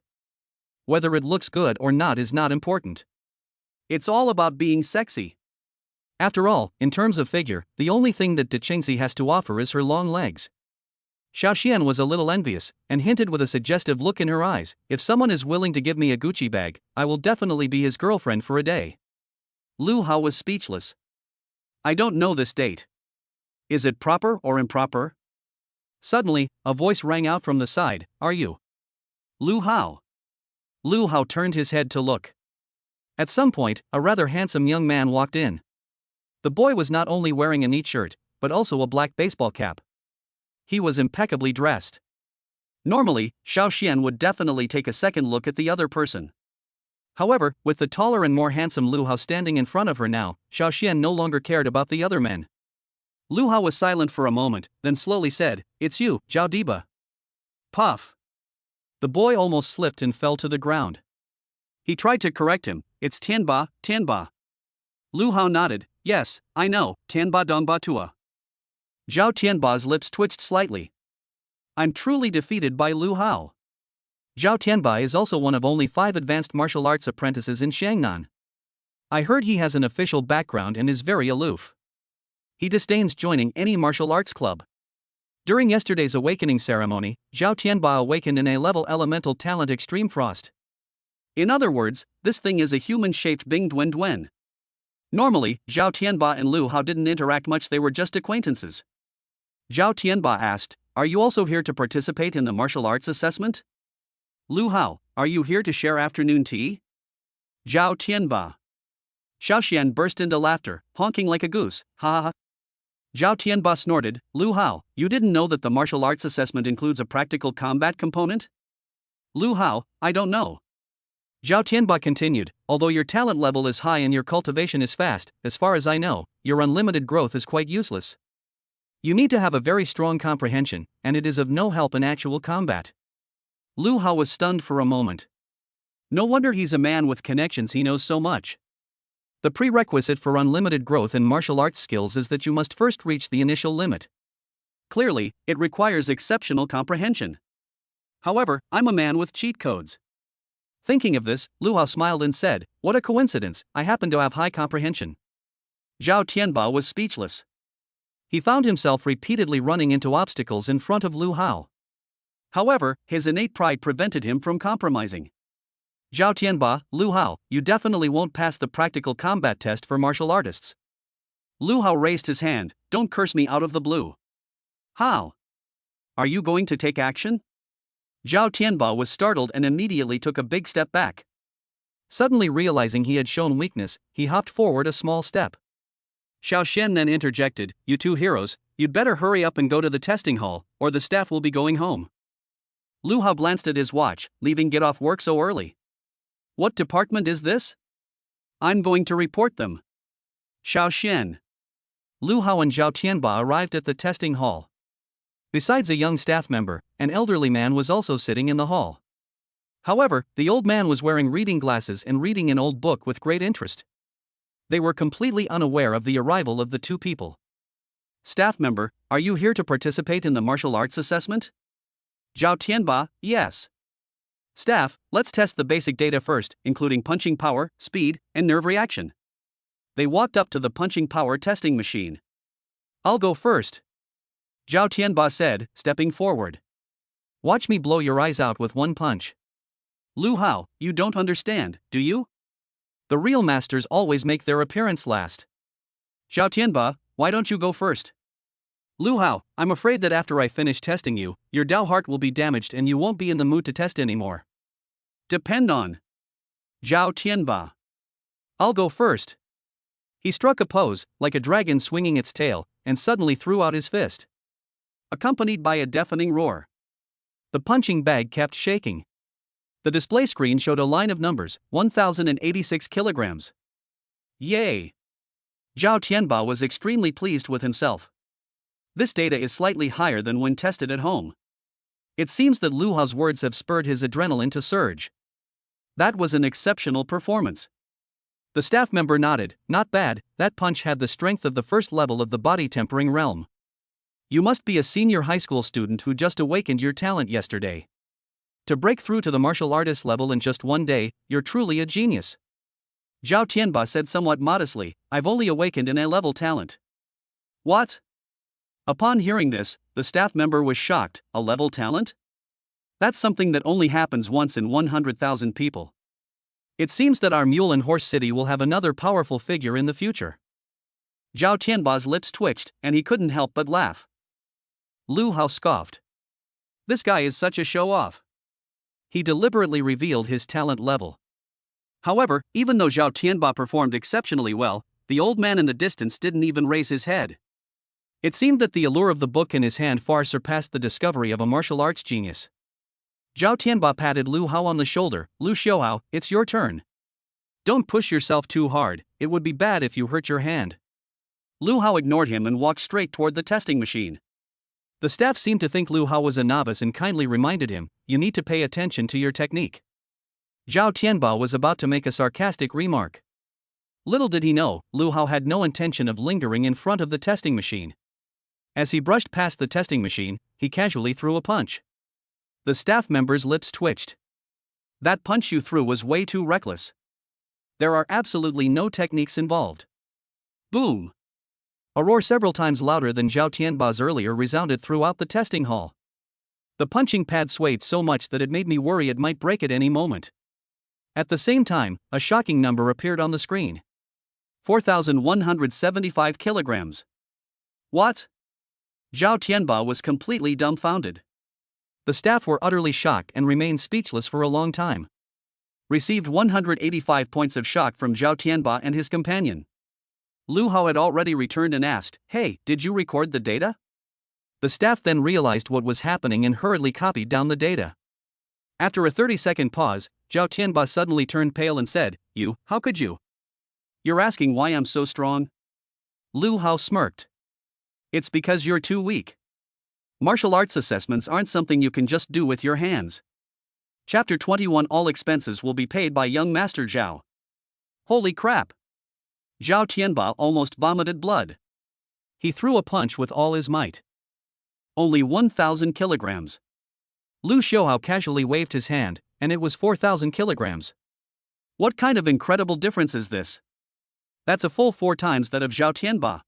Whether it looks good or not is not important. It's all about being sexy. After all, in terms of figure, the only thing that De Qingxi has to offer is her long legs. Xiao Xian was a little envious, and hinted with a suggestive look in her eyes, if someone is willing to give me a Gucci bag, I will definitely be his girlfriend for a day. Lu Hao was speechless. I don't know this date. Is it proper or improper? Suddenly, a voice rang out from the side, are you? Lu Hao. Lu Hao turned his head to look. At some point, a rather handsome young man walked in. The boy was not only wearing a neat shirt, but also a black baseball cap. He was impeccably dressed. Normally, Xiao Xian would definitely take a second look at the other person. However, with the taller and more handsome Lu Hao standing in front of her now, Xiao Xian no longer cared about the other men. Lu Hao was silent for a moment, then slowly said, It's you, Zhao Diba. Puff. The boy almost slipped and fell to the ground. He tried to correct him, It's Tianba, Tianba. Lu Hao nodded, Yes, I know, Tianba Dongba Tua. Zhao Tianba's lips twitched slightly. I'm truly defeated by Lu Hao. Zhao Tianba is also one of only 5 advanced martial arts apprentices in Shangnan. I heard he has an official background and is very aloof. He disdains joining any martial arts club. During yesterday's awakening ceremony, Zhao Tianba awakened in A-level elemental talent Extreme Frost. In other words, this thing is a human-shaped Bing Duen Duen. Normally, Zhao Tianba and Lu Hao didn't interact much, they were just acquaintances. Zhao Tianba asked, Are you also here to participate in the martial arts assessment? Lu Hao, are you here to share afternoon tea? Zhao Tianba. Xiao Xian burst into laughter, honking like a goose, ha ha ha. Zhao Tianba snorted, Lu Hao, you didn't know that the martial arts assessment includes a practical combat component? Lu Hao, I don't know. Zhao Tianba continued, although your talent level is high and your cultivation is fast, as far as I know, your unlimited growth is quite useless. You need to have a very strong comprehension, and it is of no help in actual combat. Lu Hao was stunned for a moment. No wonder he's a man with connections, he knows so much. The prerequisite for unlimited growth in martial arts skills is that you must first reach the initial limit. Clearly, it requires exceptional comprehension. However, I'm a man with cheat codes. Thinking of this, Lu Hao smiled and said, "What a coincidence, I happen to have high comprehension." Zhao Tianba was speechless. He found himself repeatedly running into obstacles in front of Lu Hao. However, his innate pride prevented him from compromising. "Zhao Tianba, Lu Hao, you definitely won't pass the practical combat test for martial artists." Lu Hao raised his hand, "Don't curse me out of the blue." "How? Are you going to take action?" Zhao Tianba was startled and immediately took a big step back. Suddenly realizing he had shown weakness, he hopped forward a small step. Xiao Shen then interjected, "You two heroes, you'd better hurry up and go to the testing hall, or the staff will be going home." Lu Hao glanced at his watch, leaving get off work so early. "What department is this?" "I'm going to report them." Xiao Shen. Lu Hao and Zhao Tianba arrived at the testing hall. Besides a young staff member, an elderly man was also sitting in the hall. However, the old man was wearing reading glasses and reading an old book with great interest. They were completely unaware of the arrival of the two people. "Staff member, are you here to participate in the martial arts assessment?" Zhao Tianba, "Yes." "Staff, let's test the basic data first, including punching power, speed, and nerve reaction." They walked up to the punching power testing machine. "I'll go first," Zhao Tianba said, stepping forward. "Watch me blow your eyes out with one punch." "Lu Hao, you don't understand, do you? The real masters always make their appearance last." "Zhao Tianba, why don't you go first?" "Lu Hao, I'm afraid that after I finish testing you, your Dao heart will be damaged and you won't be in the mood to test anymore." "Depend on Zhao Tianba. I'll go first." He struck a pose, like a dragon swinging its tail, and suddenly threw out his fist, accompanied by a deafening roar. The punching bag kept shaking. The display screen showed a line of numbers, 1,086 kilograms. Yay! Zhao Tianba was extremely pleased with himself. This data is slightly higher than when tested at home. It seems that Lu Hao's words have spurred his adrenaline to surge. That was an exceptional performance. The staff member nodded, "Not bad, that punch had the strength of the first level of the body tempering realm. You must be a senior high school student who just awakened your talent yesterday. To break through to the martial artist level in just one day, you're truly a genius." Zhao Tianba said somewhat modestly, "I've only awakened an A-level talent." "What?" Upon hearing this, the staff member was shocked. "A level talent? That's something that only happens once in 100,000 people. It seems that our mule and horse city will have another powerful figure in the future." Zhao Tianba's lips twitched, and he couldn't help but laugh. Lu Hao scoffed. "This guy is such a show-off." He deliberately revealed his talent level. However, even though Zhao Tianba performed exceptionally well, the old man in the distance didn't even raise his head. It seemed that the allure of the book in his hand far surpassed the discovery of a martial arts genius. Zhao Tianba patted Lu Hao on the shoulder. "Lu Xiaohao, it's your turn. Don't push yourself too hard, it would be bad if you hurt your hand." Lu Hao ignored him and walked straight toward the testing machine. The staff seemed to think Lu Hao was a novice and kindly reminded him, "You need to pay attention to your technique." Zhao Tianba was about to make a sarcastic remark. Little did he know, Lu Hao had no intention of lingering in front of the testing machine. As he brushed past the testing machine, he casually threw a punch. The staff member's lips twitched. "That punch you threw was way too reckless. There are absolutely no techniques involved." Boom! A roar several times louder than Zhao Tianba's earlier resounded throughout the testing hall. The punching pad swayed so much that it made me worry it might break at any moment. At the same time, a shocking number appeared on the screen. 4,175 kilograms. What? Zhao Tianba was completely dumbfounded. The staff were utterly shocked and remained speechless for a long time. Received 185 points of shock from Zhao Tianba and his companion. Lu Hao had already returned and asked, "Hey, did you record the data?" The staff then realized what was happening and hurriedly copied down the data. After a 30-second pause, Zhao Tianba suddenly turned pale and said, How could you? You're asking why I'm so strong?" Lu Hao smirked. "It's because you're too weak. Martial arts assessments aren't something you can just do with your hands. Chapter 21 All expenses will be paid by young Master Zhao. Holy crap! Zhao Tianba almost vomited blood. He threw a punch with all his might. Only 1,000 kilograms. Lu Xiaohao casually waved his hand, and it was 4,000 kilograms. What kind of incredible difference is this? That's a full 4 times that of Zhao Tianba.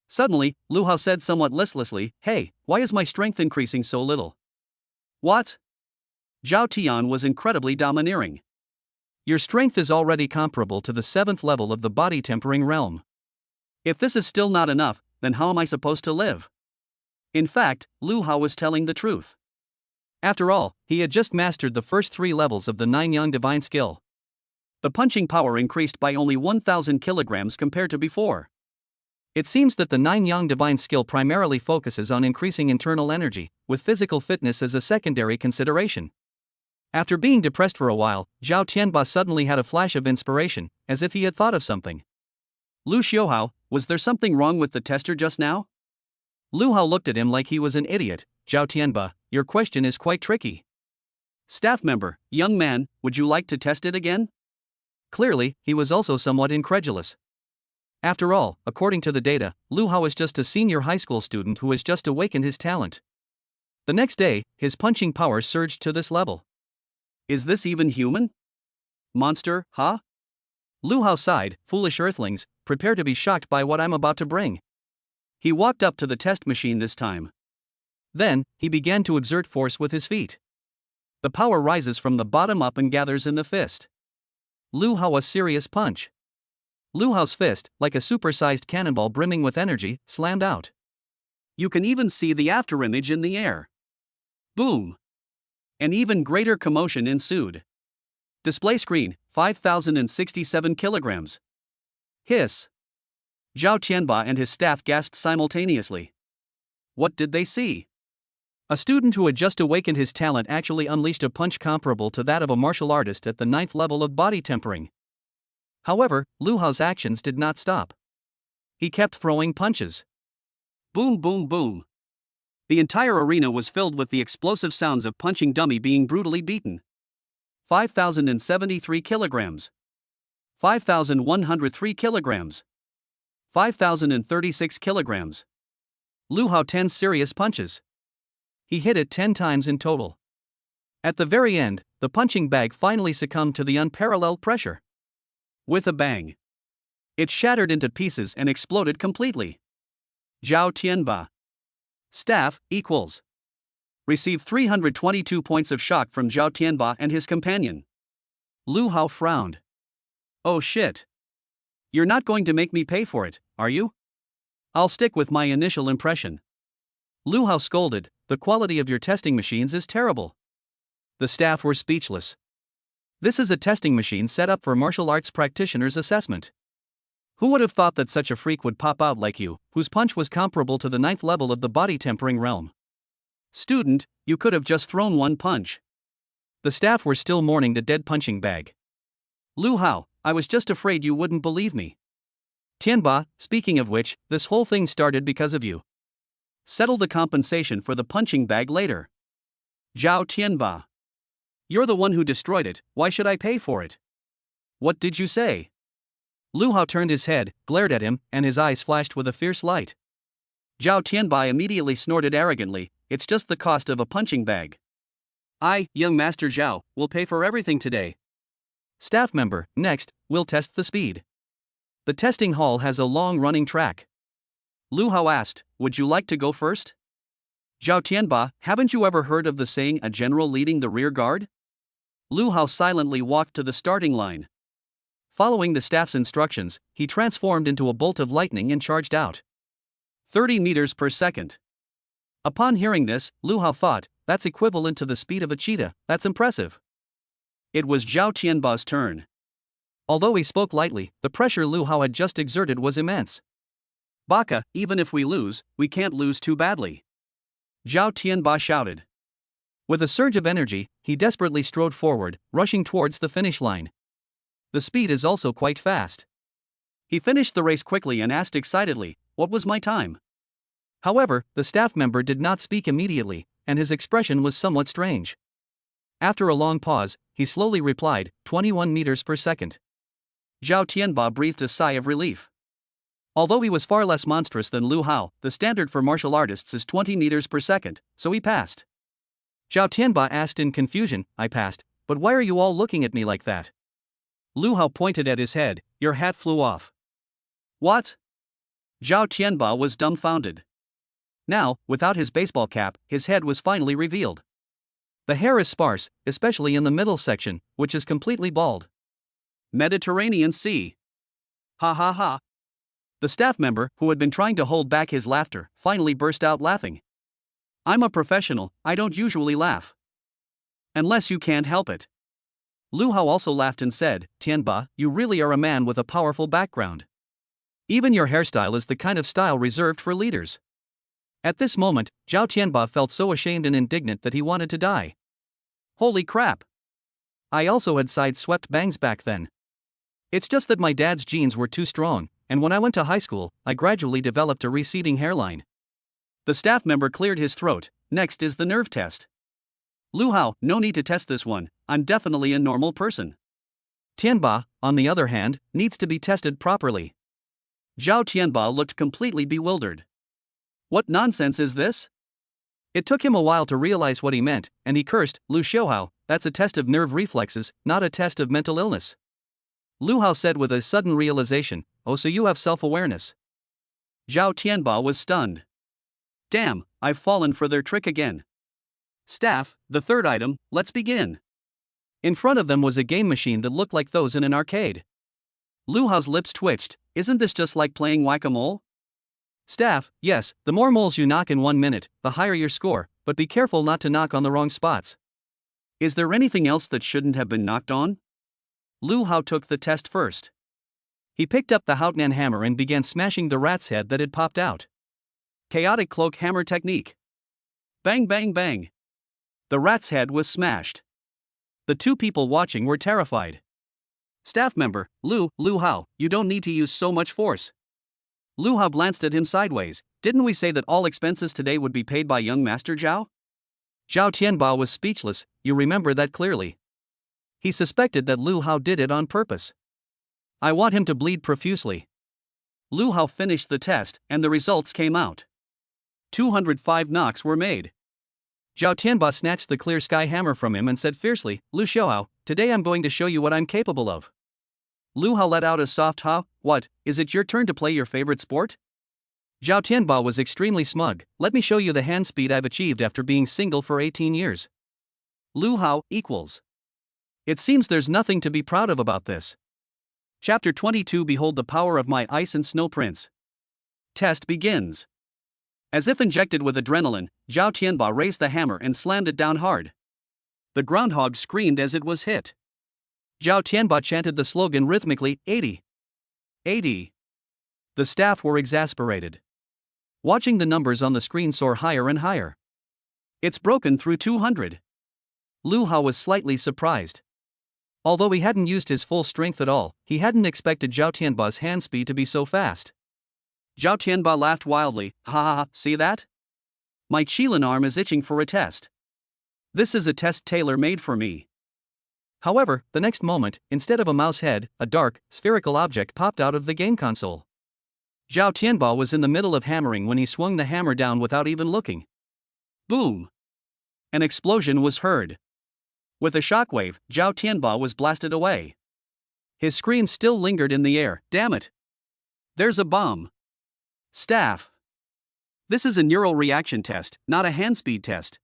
Suddenly, Lu Hao said somewhat listlessly, "Hey, why is my strength increasing so little?" What? Zhao Tian was incredibly domineering. Your strength is already comparable to the 7th level of the body tempering realm. If this is still not enough, then how am I supposed to live? In fact, Lu Hao was telling the truth. After all, he had just mastered the first 3 levels of the 9 Yang divine skill. The punching power increased by only 1,000 kilograms compared to before. It seems that the 9 Yang divine skill primarily focuses on increasing internal energy, with physical fitness as a secondary consideration. After being depressed for a while, Zhao Tianba suddenly had a flash of inspiration, as if he had thought of something. Lu Xiaohao, was there something wrong with the tester just now? Lu Hao looked at him like he was an idiot. Zhao Tianba, your question is quite tricky. Staff member, young man, would you like to test it again? Clearly, he was also somewhat incredulous. After all, according to the data, Lu Hao is just a senior high school student who has just awakened his talent. The next day, his punching power surged to this level. Is this even human? Monster, huh? Lu Hao sighed, foolish earthlings, prepare to be shocked by what I'm about to bring. He walked up to the test machine this time. Then, he began to exert force with his feet. The power rises from the bottom up and gathers in the fist. Lu Hao a serious punch. Lu Hao's fist, like a supersized cannonball brimming with energy, slammed out. You can even see the afterimage in the air. Boom! An even greater commotion ensued. Display screen, 5,067 kilograms. Hiss. Zhao Tianba and his staff gasped simultaneously. What did they see? A student who had just awakened his talent actually unleashed a punch comparable to that of a martial artist at the 9th level of body tempering. However, Lu Hao's actions did not stop. He kept throwing punches. Boom, boom, boom. The entire arena was filled with the explosive sounds of punching dummy being brutally beaten. 5,073 kilograms. 5,103 kilograms. 5,036 kilograms. Lu Hao 10 serious punches. He hit it 10 times in total. At the very end, the punching bag finally succumbed to the unparalleled pressure. With a bang. It shattered into pieces and exploded completely. Zhao Tianba. Staff, equals. Received 322 points of shock from Zhao Tianba and his companion. Lu Hao frowned. Oh shit. You're not going to make me pay for it, are you? I'll stick with my initial impression. Lu Hao scolded, the quality of your testing machines is terrible. The staff were speechless. This is a testing machine set up for martial arts practitioners' assessment. Who would have thought that such a freak would pop out like you, whose punch was comparable to the 9th level of the body tempering realm? Student, you could have just thrown one punch. The staff were still mourning the dead punching bag. Lu Hao, I was just afraid you wouldn't believe me. Tianba, speaking of which, this whole thing started because of you. Settle the compensation for the punching bag later. Zhao Tianba. You're the one who destroyed it, why should I pay for it? What did you say? Lu Hao turned his head, glared at him, and his eyes flashed with a fierce light. Zhao Tianba immediately snorted arrogantly, it's just the cost of a punching bag. I, young Master Zhao, will pay for everything today. Staff member, next, we'll test the speed. The testing hall has a long-running track. Lu Hao asked, would you like to go first? Zhao Tianba, haven't you ever heard of the saying a general leading the rear guard? Lu Hao silently walked to the starting line. Following the staff's instructions, he transformed into a bolt of lightning and charged out. 30 meters per second. Upon hearing this, Lu Hao thought, that's equivalent to the speed of a cheetah, that's impressive. It was Zhao Tianba's turn. Although he spoke lightly, the pressure Lu Hao had just exerted was immense. Baka, even if we lose, we can't lose too badly. Zhao Tianba shouted. With a surge of energy, he desperately strode forward, rushing towards the finish line. The speed is also quite fast. He finished the race quickly and asked excitedly, what was my time? However, the staff member did not speak immediately, and his expression was somewhat strange. After a long pause, he slowly replied, 21 meters per second. Zhao Tianba breathed a sigh of relief. Although he was far less monstrous than Lu Hao, the standard for martial artists is 20 meters per second, so he passed. Zhao Tianba asked in confusion, I passed, but why are you all looking at me like that? Lu Hao pointed at his head, your hat flew off. What? Zhao Tianba was dumbfounded. Now, without his baseball cap, his head was finally revealed. The hair is sparse, especially in the middle section, which is completely bald. Mediterranean Sea. Ha ha ha. The staff member, who had been trying to hold back his laughter, finally burst out laughing. I'm a professional, I don't usually laugh. Unless you can't help it. Lu Hao also laughed and said, Tianba, you really are a man with a powerful background. Even your hairstyle is the kind of style reserved for leaders. At this moment, Zhao Tianba felt so ashamed and indignant that he wanted to die. Holy crap! I also had side-swept bangs back then. It's just that my dad's genes were too strong, and when I went to high school, I gradually developed a receding hairline. The staff member cleared his throat. Next is the nerve test. Lu Hao, no need to test this one, I'm definitely a normal person. Tianba, on the other hand, needs to be tested properly. Zhao Tianba looked completely bewildered. What nonsense is this? It took him a while to realize what he meant, and he cursed, Lu Xiaohao, that's a test of nerve reflexes, not a test of mental illness. Lu Hao said with a sudden realization, oh, so you have self-awareness. Zhao Tianba was stunned. Damn, I've fallen for their trick again. Staff, the third item, let's begin. In front of them was a game machine that looked like those in an arcade. Lu Hao's lips twitched, isn't this just like playing whack-a-mole? Staff, yes, the more moles you knock in 1 minute, the higher your score, but be careful not to knock on the wrong spots. Is there anything else that shouldn't have been knocked on? Lu Hao took the test first. He picked up the Haotian hammer and began smashing the rat's head that had popped out. Chaotic cloak hammer technique. Bang bang bang. The rat's head was smashed. The two people watching were terrified. Staff member, Lu Hao, you don't need to use so much force. Lu Hao glanced at him sideways. Didn't we say that all expenses today would be paid by young Master Zhao? Zhao Tianba was speechless, you remember that clearly. He suspected that Lu Hao did it on purpose. I want him to bleed profusely. Lu Hao finished the test, and the results came out. 205 knocks were made. Zhao Tianba snatched the clear sky hammer from him and said fiercely, Lu Xiaohao, today I'm going to show you what I'm capable of. Lu Hao let out a soft ha, what, is it your turn to play your favorite sport? Zhao Tianba was extremely smug, let me show you the hand speed I've achieved after being single for 18 years. Lu Hao equals. It seems there's nothing to be proud of about this. Chapter 22 Behold the power of my ice and snow prince. Test begins. As if injected with adrenaline, Zhao Tianba raised the hammer and slammed it down hard. The groundhog screamed as it was hit. Zhao Tianba chanted the slogan rhythmically, 80. 80. The staff were exasperated. Watching the numbers on the screen soar higher and higher. It's broken through 200. Lu Hao was slightly surprised. Although he hadn't used his full strength at all, he hadn't expected Zhao Tianba's hand speed to be so fast. Zhao Tianba laughed wildly, ha ha ha, see that? My Qilin arm is itching for a test. This is a test tailor-made for me. However, the next moment, instead of a mouse head, a dark, spherical object popped out of the game console. Zhao Tianba was in the middle of hammering when he swung the hammer down without even looking. Boom! An explosion was heard. With a shockwave, Zhao Tianba was blasted away. His scream still lingered in the air, damn it! There's a bomb. Staff. This is a neural reaction test, not a hand speed test.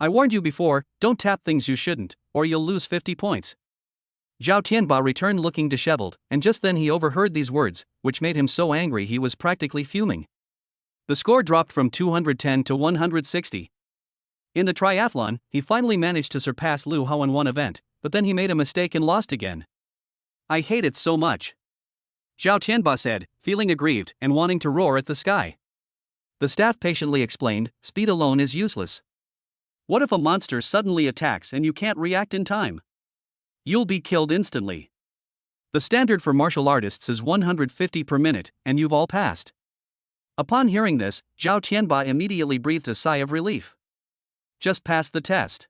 I warned you before, don't tap things you shouldn't, or you'll lose 50 points. Zhao Tianba returned looking disheveled, and just then he overheard these words, which made him so angry he was practically fuming. The score dropped from 210 to 160. In the triathlon, he finally managed to surpass Lu Hao in one event, but then he made a mistake and lost again. I hate it so much. Zhao Tianba said, feeling aggrieved and wanting to roar at the sky. The staff patiently explained, speed alone is useless. What if a monster suddenly attacks and you can't react in time? You'll be killed instantly. The standard for martial artists is 150 per minute, and you've all passed. Upon hearing this, Zhao Tianba immediately breathed a sigh of relief. Just passed the test.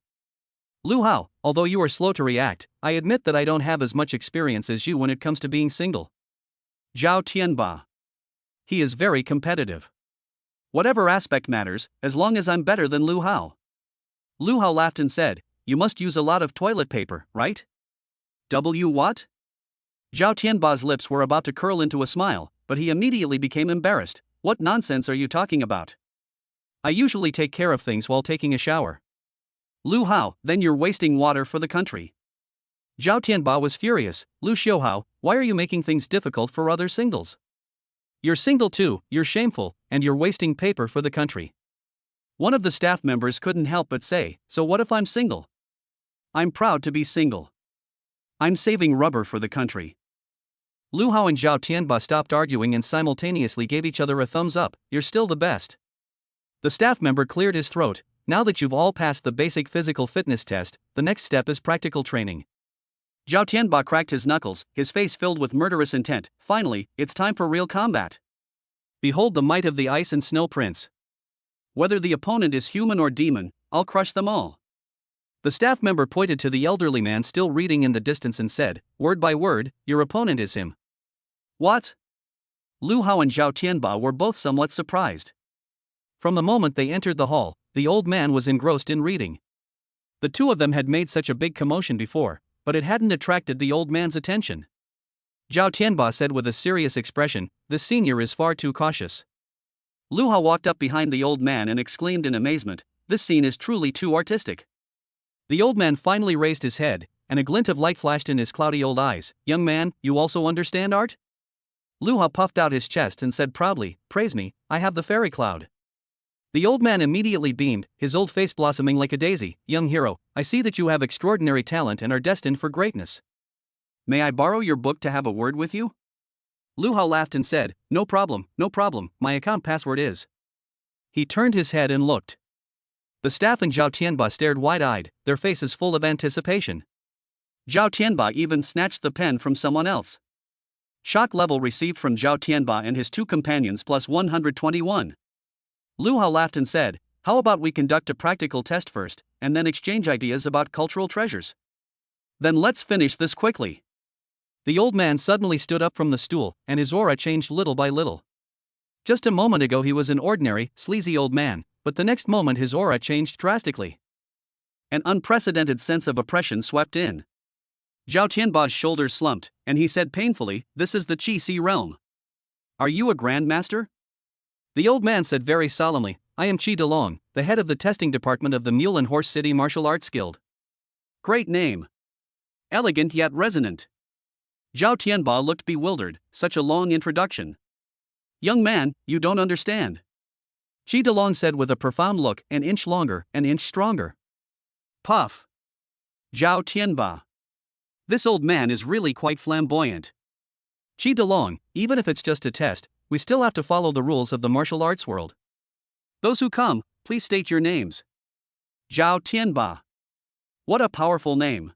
Lu Hao, although you are slow to react, I admit that I don't have as much experience as you when it comes to being single. Zhao Tianba. He is very competitive. Whatever aspect matters, as long as I'm better than Lu Hao. Lu Hao laughed and said, you must use a lot of toilet paper, right? What? Zhao Tianba's lips were about to curl into a smile, but he immediately became embarrassed. What nonsense are you talking about? I usually take care of things while taking a shower. Lu Hao, then you're wasting water for the country. Zhao Tianba was furious. Lu Xiuhao, why are you making things difficult for other singles? You're single too, you're shameful, and you're wasting paper for the country. One of the staff members couldn't help but say, so what if I'm single? I'm proud to be single. I'm saving rubber for the country. Lu Hao and Zhao Tianba stopped arguing and simultaneously gave each other a thumbs up. You're still the best. The staff member cleared his throat. Now that you've all passed the basic physical fitness test, the next step is practical training. Zhao Tianba cracked his knuckles, his face filled with murderous intent. Finally, it's time for real combat. Behold the might of the ice and snow prince. Whether the opponent is human or demon, I'll crush them all. The staff member pointed to the elderly man still reading in the distance and said, word by word, your opponent is him. What? Lu Hao and Zhao Tianba were both somewhat surprised. From the moment they entered the hall, the old man was engrossed in reading. The two of them had made such a big commotion before, but it hadn't attracted the old man's attention. Zhao Tianba said with a serious expression, this senior is far too cautious. Lu Hao walked up behind the old man and exclaimed in amazement, this scene is truly too artistic. The old man finally raised his head, and a glint of light flashed in his cloudy old eyes. Young man, you also understand art? Lu Hao puffed out his chest and said proudly, praise me, I have the fairy cloud. The old man immediately beamed, his old face blossoming like a daisy. Young hero, I see that you have extraordinary talent and are destined for greatness. May I borrow your book to have a word with you? Lu Hao laughed and said, no problem, my account password is. He turned his head and looked. The staff and Zhao Tianba stared wide-eyed, their faces full of anticipation. Zhao Tianba even snatched the pen from someone else. Shock level received from Zhao Tianba and his two companions plus 121. Lu Hao laughed and said, how about we conduct a practical test first, and then exchange ideas about cultural treasures? Then let's finish this quickly. The old man suddenly stood up from the stool, and his aura changed little by little. Just a moment ago he was an ordinary, sleazy old man, but the next moment his aura changed drastically. An unprecedented sense of oppression swept in. Zhao Tianba's shoulders slumped, and he said painfully, this is the Qi realm. Are you a grandmaster? The old man said very solemnly, I am Qi Delong, the head of the testing department of the Mule and Horse City Martial Arts Guild. Great name. Elegant yet resonant. Zhao Tianba looked bewildered, such a long introduction. Young man, you don't understand. Qi Delong said with a profound look, an inch longer, an inch stronger. Puff. Zhao Tianba. This old man is really quite flamboyant. Qi Delong, even if it's just a test, we still have to follow the rules of the martial arts world. Those who come, please state your names. Zhao Tianba. What a powerful name.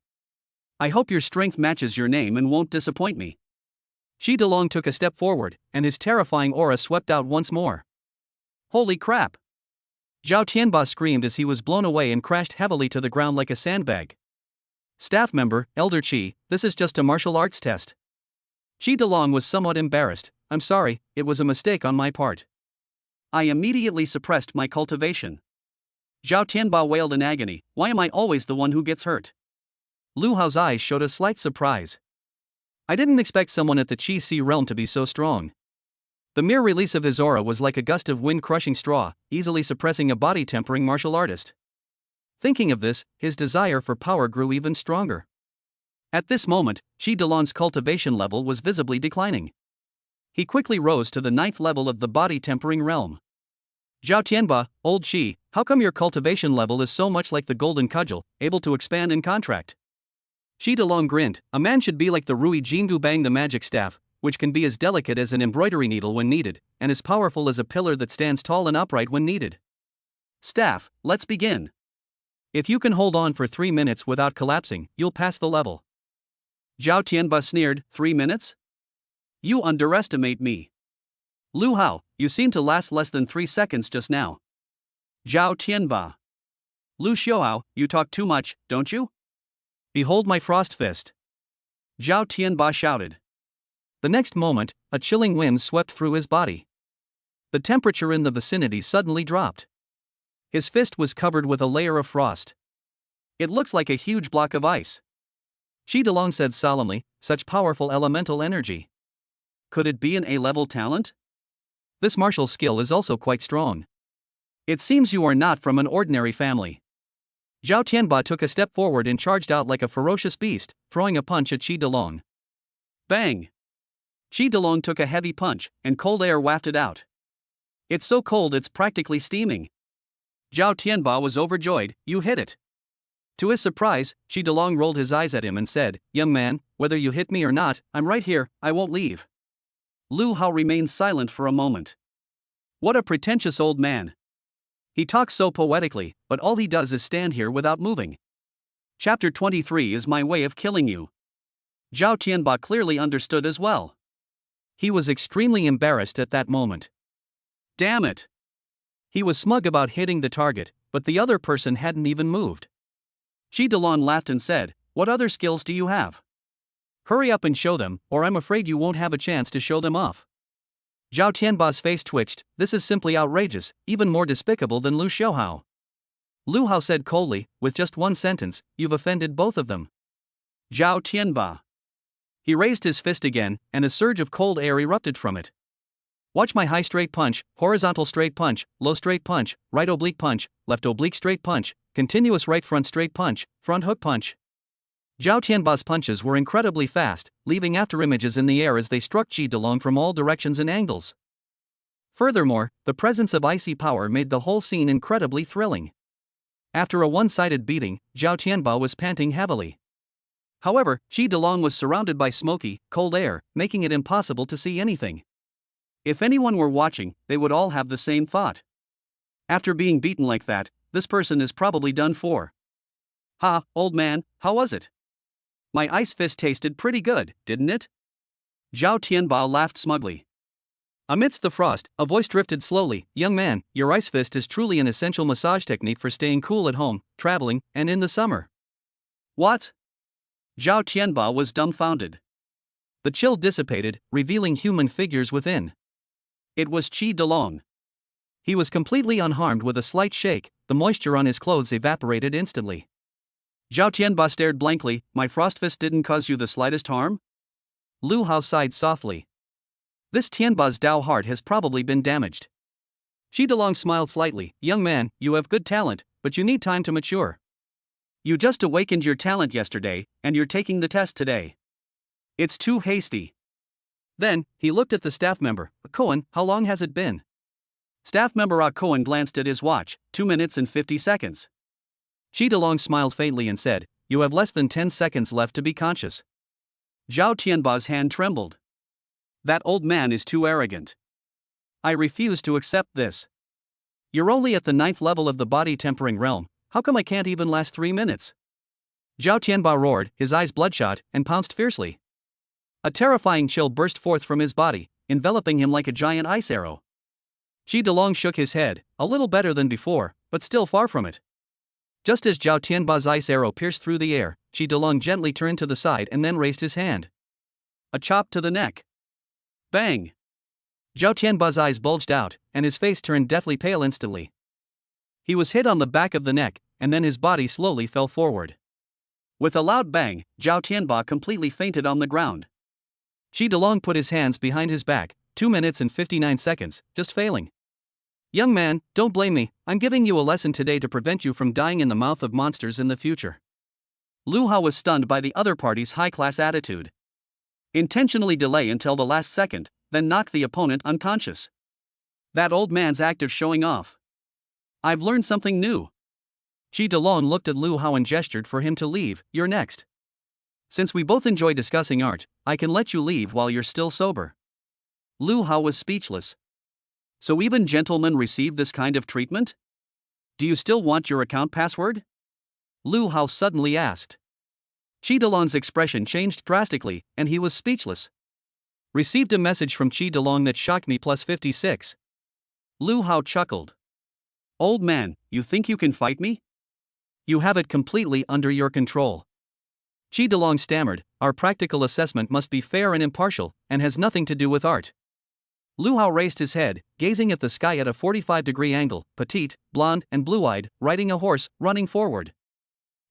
I hope your strength matches your name and won't disappoint me. Qi Delong took a step forward, and his terrifying aura swept out once more. Holy crap! Zhao Tianba screamed as he was blown away and crashed heavily to the ground like a sandbag. Staff member, Elder Qi, this is just a martial arts test. Qi Delong was somewhat embarrassed. I'm sorry, it was a mistake on my part. I immediately suppressed my cultivation. Zhao Tianba wailed in agony, why am I always the one who gets hurt? Lu Hao's eyes showed a slight surprise. I didn't expect someone at the Qi realm to be so strong. The mere release of his aura was like a gust of wind crushing straw, easily suppressing a body-tempering martial artist. Thinking of this, his desire for power grew even stronger. At this moment, Qi Delong's cultivation level was visibly declining. He quickly rose to the 9th level of the body-tempering realm. Zhao Tianba, old Qi, how come your cultivation level is so much like the golden cudgel, able to expand and contract? Qi Delong grinned, a man should be like the Rui Jingu Bang the magic staff, which can be as delicate as an embroidery needle when needed, and as powerful as a pillar that stands tall and upright when needed. Staff, let's begin. If you can hold on for 3 minutes without collapsing, you'll pass the level. Zhao Tianba sneered, 3 minutes? You underestimate me. Lu Hao, you seem to last less than 3 seconds just now. Zhao Tianba. Lu Xiaohao, you talk too much, don't you? Behold my frost fist. Zhao Tianba shouted. The next moment, a chilling wind swept through his body. The temperature in the vicinity suddenly dropped. His fist was covered with a layer of frost. It looks like a huge block of ice. Shi Delong said solemnly, such powerful elemental energy. Could it be an A-level talent? This martial skill is also quite strong. It seems you are not from an ordinary family. Zhao Tianba took a step forward and charged out like a ferocious beast, throwing a punch at Shi Delong. Bang! Shi Delong took a heavy punch, and cold air wafted out. It's so cold it's practically steaming. Zhao Tianba was overjoyed. You hit it. To his surprise, Shi Delong rolled his eyes at him and said, young man, whether you hit me or not, I'm right here, I won't leave. Lu Hao remained silent for a moment. What a pretentious old man. He talks so poetically, but all he does is stand here without moving. Chapter 23 is my way of killing you. Zhao Tianba clearly understood as well. He was extremely embarrassed at that moment. Damn it! He was smug about hitting the target, but the other person hadn't even moved. Shi Delong laughed and said, what other skills do you have? Hurry up and show them, or I'm afraid you won't have a chance to show them off. Zhao Tianba's face twitched. This is simply outrageous, even more despicable than Lu Xiaohao. Lu Hao said coldly, with just one sentence, you've offended both of them. Zhao Tianba. He raised his fist again, and a surge of cold air erupted from it. Watch my high straight punch, horizontal straight punch, low straight punch, right oblique punch, left oblique straight punch, continuous right front straight punch, front hook punch. Zhao Tianba's punches were incredibly fast, leaving afterimages in the air as they struck Shi Delong from all directions and angles. Furthermore, the presence of icy power made the whole scene incredibly thrilling. After a one-sided beating, Zhao Tianba was panting heavily. However, Shi Delong was surrounded by smoky, cold air, making it impossible to see anything. If anyone were watching, they would all have the same thought. After being beaten like that, this person is probably done for. Ha, old man, how was it? My ice fist tasted pretty good, didn't it? Zhao Tianba laughed smugly. Amidst the frost, a voice drifted slowly, young man, your ice fist is truly an essential massage technique for staying cool at home, traveling, and in the summer. What? Zhao Tianba was dumbfounded. The chill dissipated, revealing human figures within. It was Shi Delong. He was completely unharmed with a slight shake, the moisture on his clothes evaporated instantly. Zhao Tianba stared blankly, my frost fist didn't cause you the slightest harm? Lu Hao sighed softly. This Tianba's Dao heart has probably been damaged. Shi Delong smiled slightly, young man, you have good talent, but you need time to mature. You just awakened your talent yesterday, and you're taking the test today. It's too hasty. Then, he looked at the staff member, Cohen, how long has it been? Staff member Cohen glanced at his watch, 2 minutes and 50 seconds. Shi Delong smiled faintly and said, you have less than 10 seconds left to be conscious. Zhao Tianba's hand trembled. That old man is too arrogant. I refuse to accept this. You're only at the 9th level of the body tempering realm, how come I can't even last 3 minutes? Zhao Tianba roared, his eyes bloodshot, and pounced fiercely. A terrifying chill burst forth from his body, enveloping him like a giant ice arrow. Shi Delong shook his head, a little better than before, but still far from it. Just as Zhao Tianba's ice arrow pierced through the air, Shi Delong gently turned to the side and then raised his hand. A chop to the neck. Bang! Zhao Tianba's eyes bulged out, and his face turned deathly pale instantly. He was hit on the back of the neck, and then his body slowly fell forward. With a loud bang, Zhao Tianba completely fainted on the ground. Shi Delong put his hands behind his back, 2 minutes and 59 seconds, just failing. Young man, don't blame me, I'm giving you a lesson today to prevent you from dying in the mouth of monsters in the future. Lu Hao was stunned by the other party's high-class attitude. Intentionally delay until the last second, then knock the opponent unconscious. That old man's act of showing off. I've learned something new. Shi Delong looked at Lu Hao and gestured for him to leave, you're next. Since we both enjoy discussing art, I can let you leave while you're still sober. Lu Hao was speechless. So even gentlemen receive this kind of treatment? Do you still want your account password? Lu Hao suddenly asked. Shi Delong's expression changed drastically, and he was speechless. Received a message from Shi Delong that shocked me plus 56. Lu Hao chuckled. Old man, you think you can fight me? You have it completely under your control. Qi Delong stammered, our practical assessment must be fair and impartial, and has nothing to do with art. Lu Hao raised his head, gazing at the sky at a 45-degree angle, petite, blonde, and blue-eyed, riding a horse, running forward.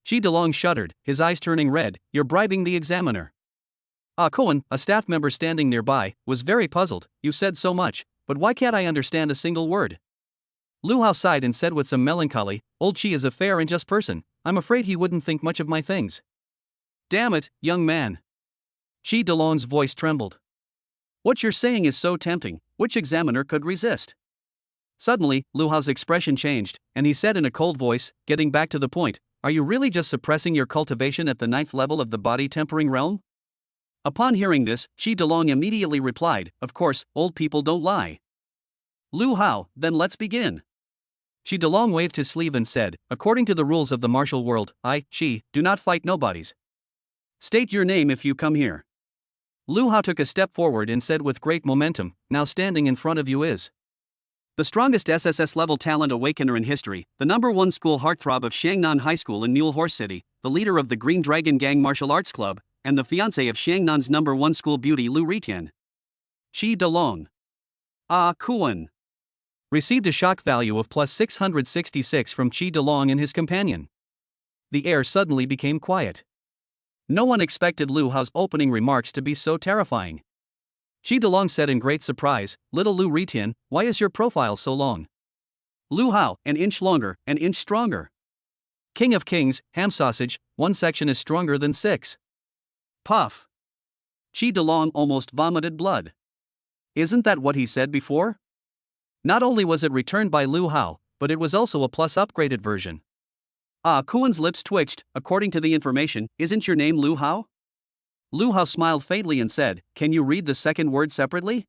Qi Delong shuddered, his eyes turning red, you're bribing the examiner. Ah Cohen, a staff member standing nearby, was very puzzled, you said so much, but why can't I understand a single word? Lu Hao sighed and said with some melancholy, old Qi is a fair and just person, I'm afraid he wouldn't think much of my things. Damn it, young man. Qi Delong's voice trembled. What you're saying is so tempting, which examiner could resist? Suddenly, Lu Hao's expression changed, and he said in a cold voice, getting back to the point, are you really just suppressing your cultivation at the 9th level of the body tempering realm? Upon hearing this, Qi Delong immediately replied, of course, old people don't lie. Lu Hao, then let's begin. Qi Delong waved his sleeve and said, according to the rules of the martial world, I, Qi, do not fight nobodies. State your name if you come here. Lu Hao took a step forward and said with great momentum, now standing in front of you is the strongest SSS-level talent awakener in history, the #1 school heartthrob of Xiangnan High School in Mule Horse City, the leader of the Green Dragon Gang Martial Arts Club, and the fiancé of Xiangnan's #1 school beauty Lu Ritian. Qi Delong. Ah Kuan. Received a shock value of plus 666 from Qi Delong and his companion. The air suddenly became quiet. No one expected Lu Hao's opening remarks to be so terrifying. Qi Delong said in great surprise, little Lu Ritian, why is your profile so long? Lu Hao, an inch longer, an inch stronger. King of Kings, ham sausage, one section is stronger than 6. Puff. Qi Delong almost vomited blood. Isn't that what he said before? Not only was it returned by Lu Hao, but it was also a plus upgraded version. Ah Kuan's lips twitched, according to the information, isn't your name Lu Hao? Lu Hao smiled faintly and said, can you read the second word separately?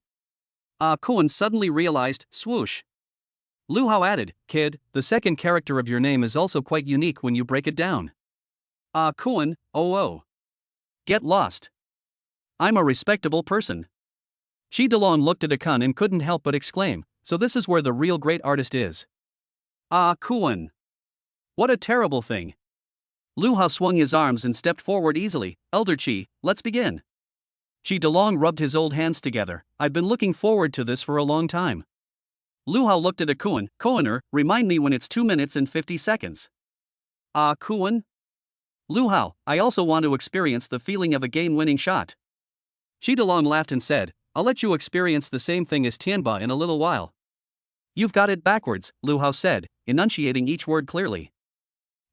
Ah Kuan suddenly realized, swoosh. Lu Hao added, kid, the second character of your name is also quite unique when you break it down. Ah Kuan, oh. Get lost. I'm a respectable person. Qi Delong looked at Akun and couldn't help but exclaim, so this is where the real great artist is. Ah Kuan. What a terrible thing. Lu Hao swung his arms and stepped forward easily, Elder Qi, let's begin. Qi Delong rubbed his old hands together, I've been looking forward to this for a long time. Lu Hao looked at Akun, Kohaner, remind me when it's 2 minutes and 50 seconds. Ah Kuan? Lu Hao, I also want to experience the feeling of a game-winning shot. Qi Delong laughed and said, I'll let you experience the same thing as Tianba in a little while. You've got it backwards, Lu Hao said, enunciating each word clearly.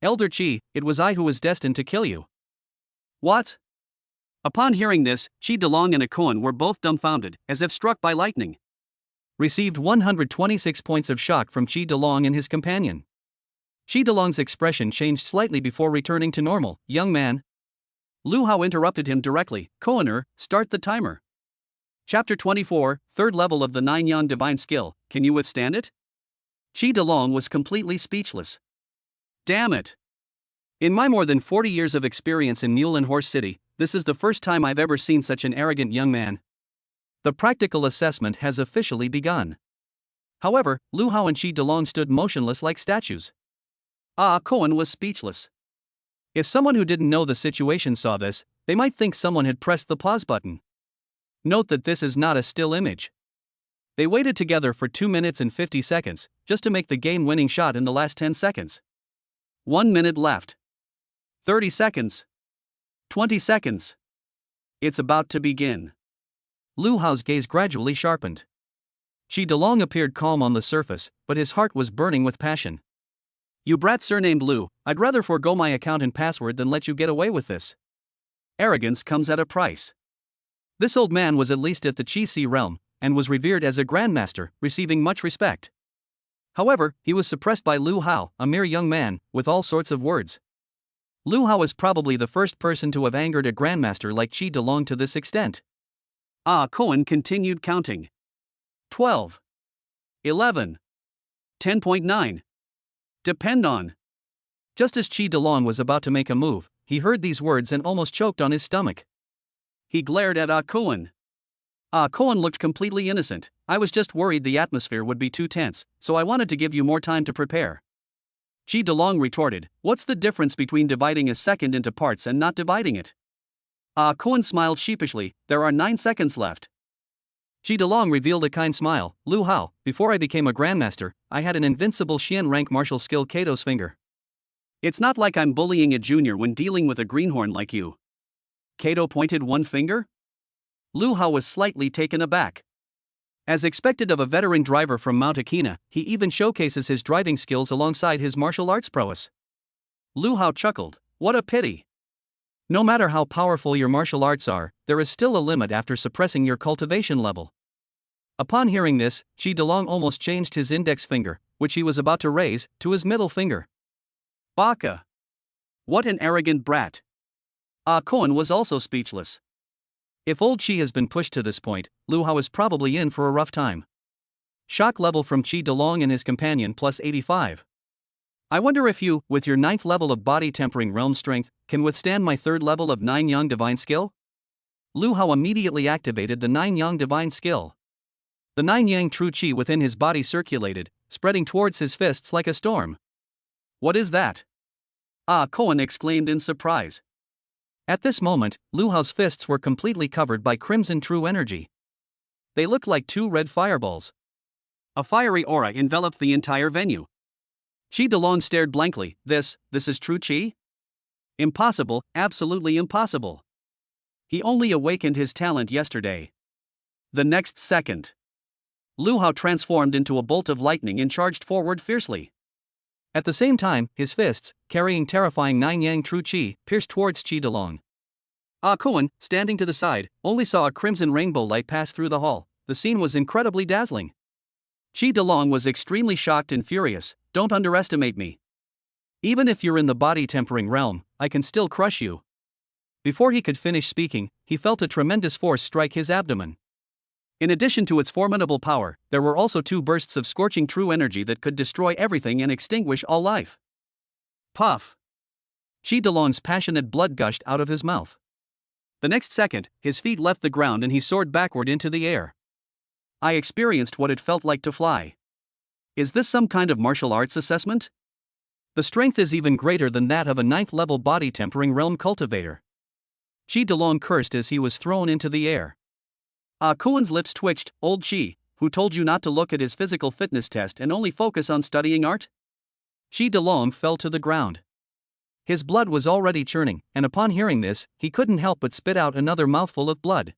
Elder Qi, it was I who was destined to kill you. What? Upon hearing this, Qi Delong and Akun were both dumbfounded, as if struck by lightning. Received 126 points of shock from Qi Delong and his companion. Qi Delong's expression changed slightly before returning to normal, young man. Lu Hao interrupted him directly, Kohaner, start the timer. Chapter 24, 3rd level of the 9-Yan Divine Skill, can you withstand it? Qi Delong was completely speechless. Damn it. In my more than 40 years of experience in Mule and Horse City, this is the first time I've ever seen such an arrogant young man. The practical assessment has officially begun. However, Lu Hao and Qi Delong stood motionless like statues. Ah Cohen was speechless. If someone who didn't know the situation saw this, they might think someone had pressed the pause button. Note that this is not a still image. They waited together for 2 minutes and 50 seconds, just to make the game-winning shot in the last 10 seconds. 1 minute left. 30 seconds. 20 seconds. It's about to begin. Lu Hao's gaze gradually sharpened. Qi Delong appeared calm on the surface, but his heart was burning with passion. You brat surnamed Lu, I'd rather forego my account and password than let you get away with this. Arrogance comes at a price. This old man was at least at the Qi Si realm, and was revered as a grandmaster, receiving much respect. However, he was suppressed by Lu Hao, a mere young man, with all sorts of words. Lu Hao is probably the first person to have angered a grandmaster like Qi Delong to this extent. Ah Cohen continued counting. 12. 11. 10.9. Depend on. Just as Qi Delong was about to make a move, he heard these words and almost choked on his stomach. He glared at Ah Cohen. Ah Cohen looked completely innocent. I was just worried the atmosphere would be too tense, so I wanted to give you more time to prepare. Qi Delong retorted, "What's the difference between dividing a second into parts and not dividing it?" Ah Kuan smiled sheepishly, "There are 9 seconds left." Qi Delong revealed a kind smile, "Lu Hao, before I became a grandmaster, I had an invincible Xian rank martial skill Kato's finger. It's not like I'm bullying a junior when dealing with a greenhorn like you." Kato pointed one finger? Lu Hao was slightly taken aback. As expected of a veteran driver from Mount Akina, he even showcases his driving skills alongside his martial arts prowess. Lu Hao chuckled, "What a pity. No matter how powerful your martial arts are, there is still a limit after suppressing your cultivation level." Upon hearing this, Qi Delong almost changed his index finger, which he was about to raise, to his middle finger. Baka! What an arrogant brat! Ah Koan was also speechless. If old Qi has been pushed to this point, Lu Hao is probably in for a rough time. Shock level from Qi Delong and his companion plus 85. I wonder if you, with your 9th level of body tempering realm strength, can withstand my 3rd level of 9 Yang divine skill? Lu Hao immediately activated the 9 Yang divine skill. The 9 Yang true Qi within his body circulated, spreading towards his fists like a storm. What is that? Ah Koan exclaimed in surprise. At this moment, Lu Hao's fists were completely covered by crimson true energy. They looked like 2 red fireballs. A fiery aura enveloped the entire venue. Qi Delong stared blankly. This is true Qi? Impossible, absolutely impossible. He only awakened his talent yesterday. The next second, Lu Hao transformed into a bolt of lightning and charged forward fiercely. At the same time, his fists, carrying terrifying 9 Yang true Qi, pierced towards Qi Delong. Ah Kuan, standing to the side, only saw a crimson rainbow light pass through the hall. The scene was incredibly dazzling. Qi Delong was extremely shocked and furious. Don't underestimate me. Even if you're in the body tempering realm, I can still crush you. Before he could finish speaking, he felt a tremendous force strike his abdomen. In addition to its formidable power, there were also 2 bursts of scorching true energy that could destroy everything and extinguish all life. Puff! Qi Delong's passionate blood gushed out of his mouth. The next second, his feet left the ground and he soared backward into the air. I experienced what it felt like to fly. Is this some kind of martial arts assessment? The strength is even greater than that of a 9th level body tempering realm cultivator. Qi Delong cursed as he was thrown into the air. Ah Kuan's lips twitched. Old Qi, who told you not to look at his physical fitness test and only focus on studying art? Qi Delong fell to the ground. His blood was already churning, and upon hearing this, he couldn't help but spit out another mouthful of blood.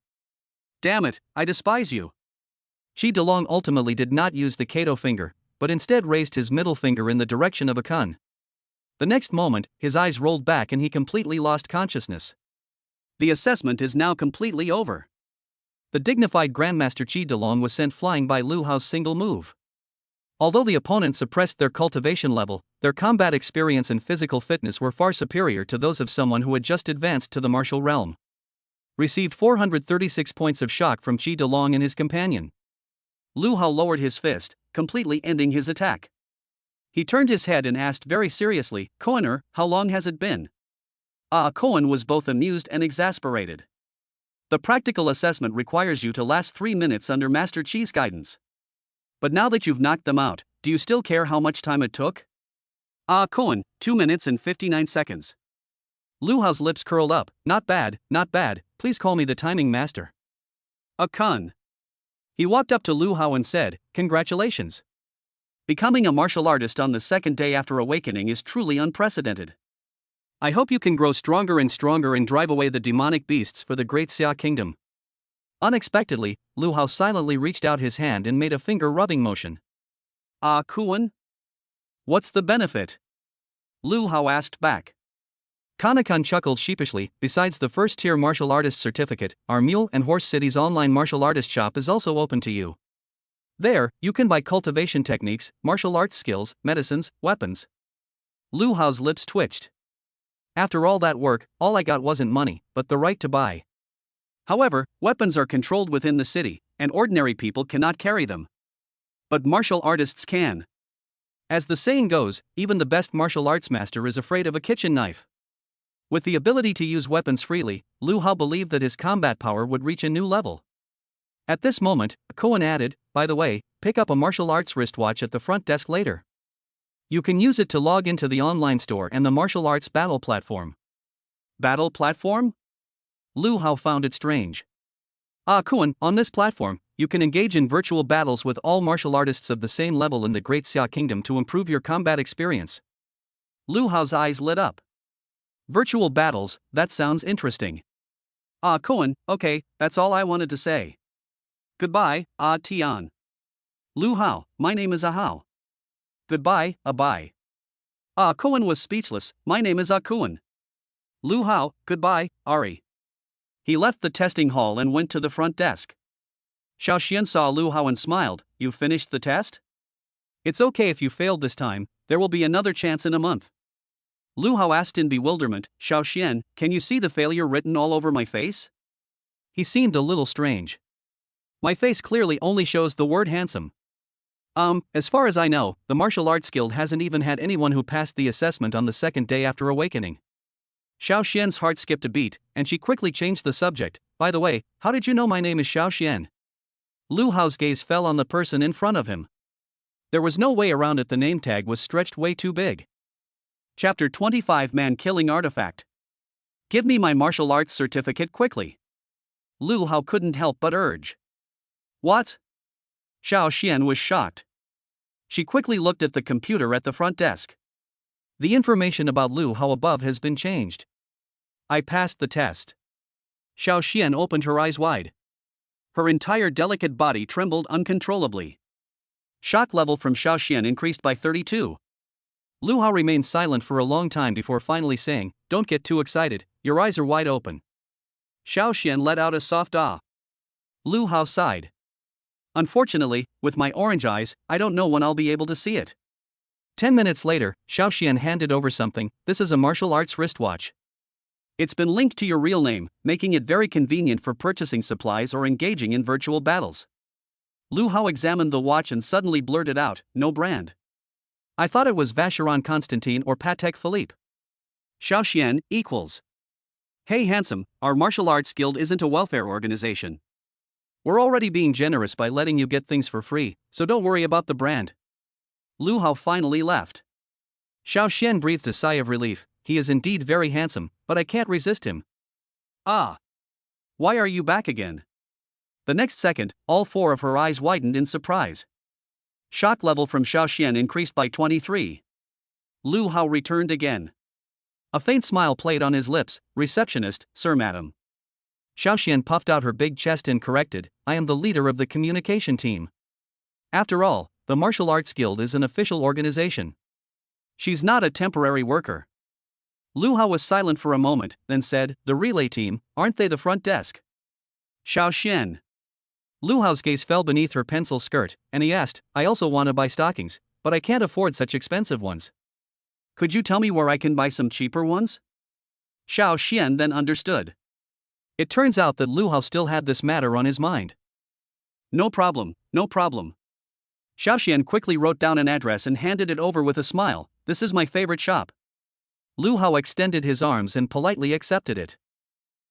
Damn it, I despise you. Qi Delong ultimately did not use the Kato finger, but instead raised his middle finger in the direction of a kun. The next moment, his eyes rolled back and he completely lost consciousness. The assessment is now completely over. The dignified Grandmaster Qi Delong was sent flying by Lu Hao's single move. Although the opponent suppressed their cultivation level, their combat experience and physical fitness were far superior to those of someone who had just advanced to the martial realm. Received 436 points of shock from Qi Delong and his companion. Lu Hao lowered his fist, completely ending his attack. He turned his head and asked very seriously, "Koaner, how long has it been?" Ah Koan was both amused and exasperated. The practical assessment requires you to last 3 minutes under Master Qi's guidance. But now that you've knocked them out, do you still care how much time it took? Ah Koan, 2 minutes and 59 seconds. Lu Hao's lips curled up. Not bad, please call me the timing master. A kun. He walked up to Lu Hao and said, "Congratulations. Becoming a martial artist on the 2nd day after awakening is truly unprecedented. I hope you can grow stronger and drive away the demonic beasts for the great Xia kingdom." Unexpectedly, Lu Hao silently reached out his hand and made a finger rubbing motion. Ah Kuan? What's the benefit? Lu Hao asked back. Kanakun chuckled sheepishly. Besides the 1st-tier martial artist certificate, our Mule and Horse City's online martial artist shop is also open to you. There, you can buy cultivation techniques, martial arts skills, medicines, weapons. Lu Hao's lips twitched. After all that work, all I got wasn't money, but the right to buy. However, weapons are controlled within the city, and ordinary people cannot carry them. But martial artists can. As the saying goes, even the best martial arts master is afraid of a kitchen knife. With the ability to use weapons freely, Lu Hao believed that his combat power would reach a new level. At this moment, Koan added, "By the way, pick up a martial arts wristwatch at the front desk later." You can use it to log into the online store and the martial arts battle platform. Battle platform? Lu Hao found it strange. Kuan, on this platform, you can engage in virtual battles with all martial artists of the same level in the Great Xia Kingdom to improve your combat experience. Lu Hao's eyes lit up. Virtual battles, that sounds interesting. Kuan, okay, that's all I wanted to say. Goodbye, Tian. Lu Hao, my name is Hao. Goodbye, bye. Kuan was speechless, my name is Kuan. Lu Hao, goodbye, Ari. He left the testing hall and went to the front desk. Xiao Xian saw Lu Hao and smiled. You finished the test? It's okay if you failed this time, there will be another chance in a month. Lu Hao asked in bewilderment, Xiao Xian, can you see the failure written all over my face? He seemed a little strange. My face clearly only shows the word handsome. As far as I know, the martial arts guild hasn't even had anyone who passed the assessment on the second day after awakening. Xiao Xian's heart skipped a beat, and she quickly changed the subject. By the way, how did you know my name is Xiao Xian? Lu Hao's gaze fell on the person in front of him. There was no way around it, the name tag was stretched way too big. Chapter 25 Man-Killing Artifact. Give me my martial arts certificate quickly. Lu Hao couldn't help but urge. What? Xiao Xian was shocked. She quickly looked at the computer at the front desk. The information about Lu Hao above has been changed. I passed the test. Xiao Xian opened her eyes wide. Her entire delicate body trembled uncontrollably. Shock level from Xiao Xian increased by 32. Lu Hao remained silent for a long time before finally saying, Don't get too excited, your eyes are wide open. Xiao Xian let out a soft ah. Lu Hao sighed. Unfortunately, with my orange eyes, I don't know when I'll be able to see it. 10 minutes later, Xiao Xian handed over something. This is a martial arts wristwatch. It's been linked to your real name, making it very convenient for purchasing supplies or engaging in virtual battles. Lu Hao examined the watch and suddenly blurted out, no brand. I thought it was Vacheron Constantine or Patek Philippe. Xiao Xian equals. Hey handsome, our martial arts guild isn't a welfare organization. We're already being generous by letting you get things for free, so don't worry about the brand. Lu Hao finally left. Xiao Xian breathed a sigh of relief. He is indeed very handsome, but I can't resist him. Why are you back again? The next second, all four of her eyes widened in surprise. Shock level from Xiao Xian increased by 23. Lu Hao returned again. A faint smile played on his lips. Receptionist, sir madam. Xiao Xian puffed out her big chest and corrected, I am the leader of the communication team. After all, the Martial Arts Guild is an official organization. She's not a temporary worker. Lu Hao was silent for a moment, then said, the relay team, aren't they the front desk? Xiao Xian. Lu Hao's gaze fell beneath her pencil skirt, and he asked, I also want to buy stockings, but I can't afford such expensive ones. Could you tell me where I can buy some cheaper ones? Xiao Xian then understood. It turns out that Lu Hao still had this matter on his mind. No problem, no problem. Xiao Xian quickly wrote down an address and handed it over with a smile. This is my favorite shop. Lu Hao extended his arms and politely accepted it.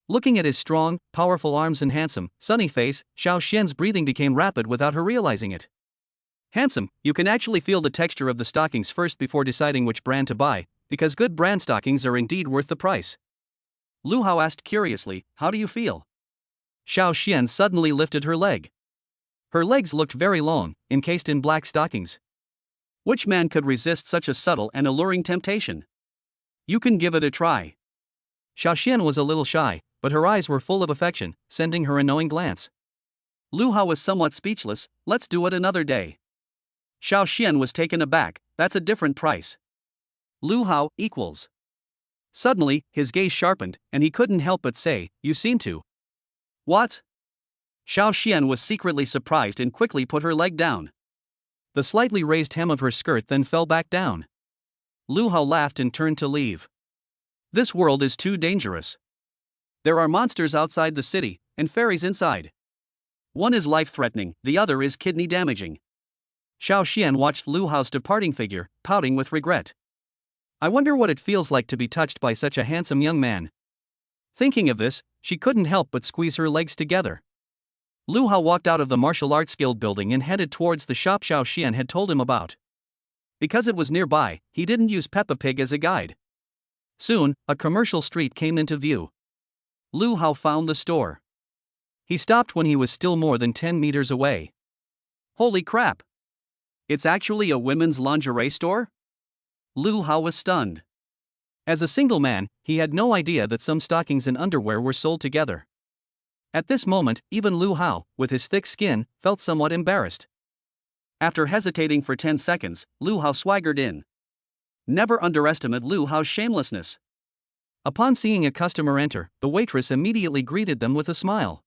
Looking at his strong, powerful arms and handsome, sunny face, Xiao Xian's breathing became rapid without her realizing it. Handsome, you can actually feel the texture of the stockings first before deciding which brand to buy, because good brand stockings are indeed worth the price. Lu Hao asked curiously, how do you feel? Xiao Xian suddenly lifted her leg. Her legs looked very long, encased in black stockings. Which man could resist such a subtle and alluring temptation? You can give it a try. Xiao Xian was a little shy, but her eyes were full of affection, sending her a knowing glance. Lu Hao was somewhat speechless. Let's do it another day. Xiao Xian was taken aback. That's a different price. Lu Hao equals. Suddenly, his gaze sharpened, and he couldn't help but say, you seem to. What? Xiao Xian was secretly surprised and quickly put her leg down. The slightly raised hem of her skirt then fell back down. Lu Hao laughed and turned to leave. This world is too dangerous. There are monsters outside the city, and fairies inside. One is life-threatening, the other is kidney-damaging. Xiao Xian watched Lu Hao's departing figure, pouting with regret. I wonder what it feels like to be touched by such a handsome young man. Thinking of this, she couldn't help but squeeze her legs together. Lu Hao walked out of the martial arts guild building and headed towards the shop Xiao Xian had told him about. Because it was nearby, he didn't use Peppa Pig as a guide. Soon, a commercial street came into view. Lu Hao found the store. He stopped when he was still more than 10 meters away. Holy crap! It's actually a women's lingerie store? Lu Hao was stunned. As a single man, he had no idea that some stockings and underwear were sold together. At this moment, even Lu Hao, with his thick skin, felt somewhat embarrassed. After hesitating for 10 seconds, Lu Hao swaggered in. Never underestimate Lu Hao's shamelessness. Upon seeing a customer enter, the waitress immediately greeted them with a smile.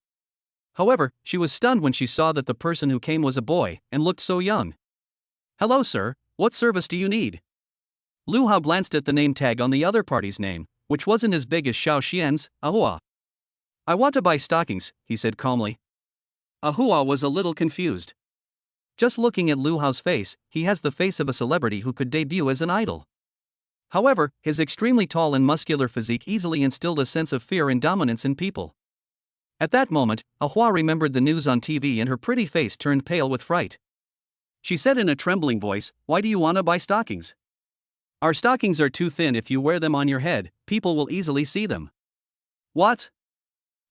However, she was stunned when she saw that the person who came was a boy and looked so young. "Hello, sir, what service do you need?" Lu Hao glanced at the name tag on the other party's name, which wasn't as big as Xiao Xian's, Ahua. "I want to buy stockings," he said calmly. Ahua was a little confused. Just looking at Lu Hao's face, he has the face of a celebrity who could debut as an idol. However, his extremely tall and muscular physique easily instilled a sense of fear and dominance in people. At that moment, Ahua remembered the news on TV and her pretty face turned pale with fright. She said in a trembling voice, "Why do you want to buy stockings?" "Our stockings are too thin. If you wear them on your head, people will easily see them." "What?"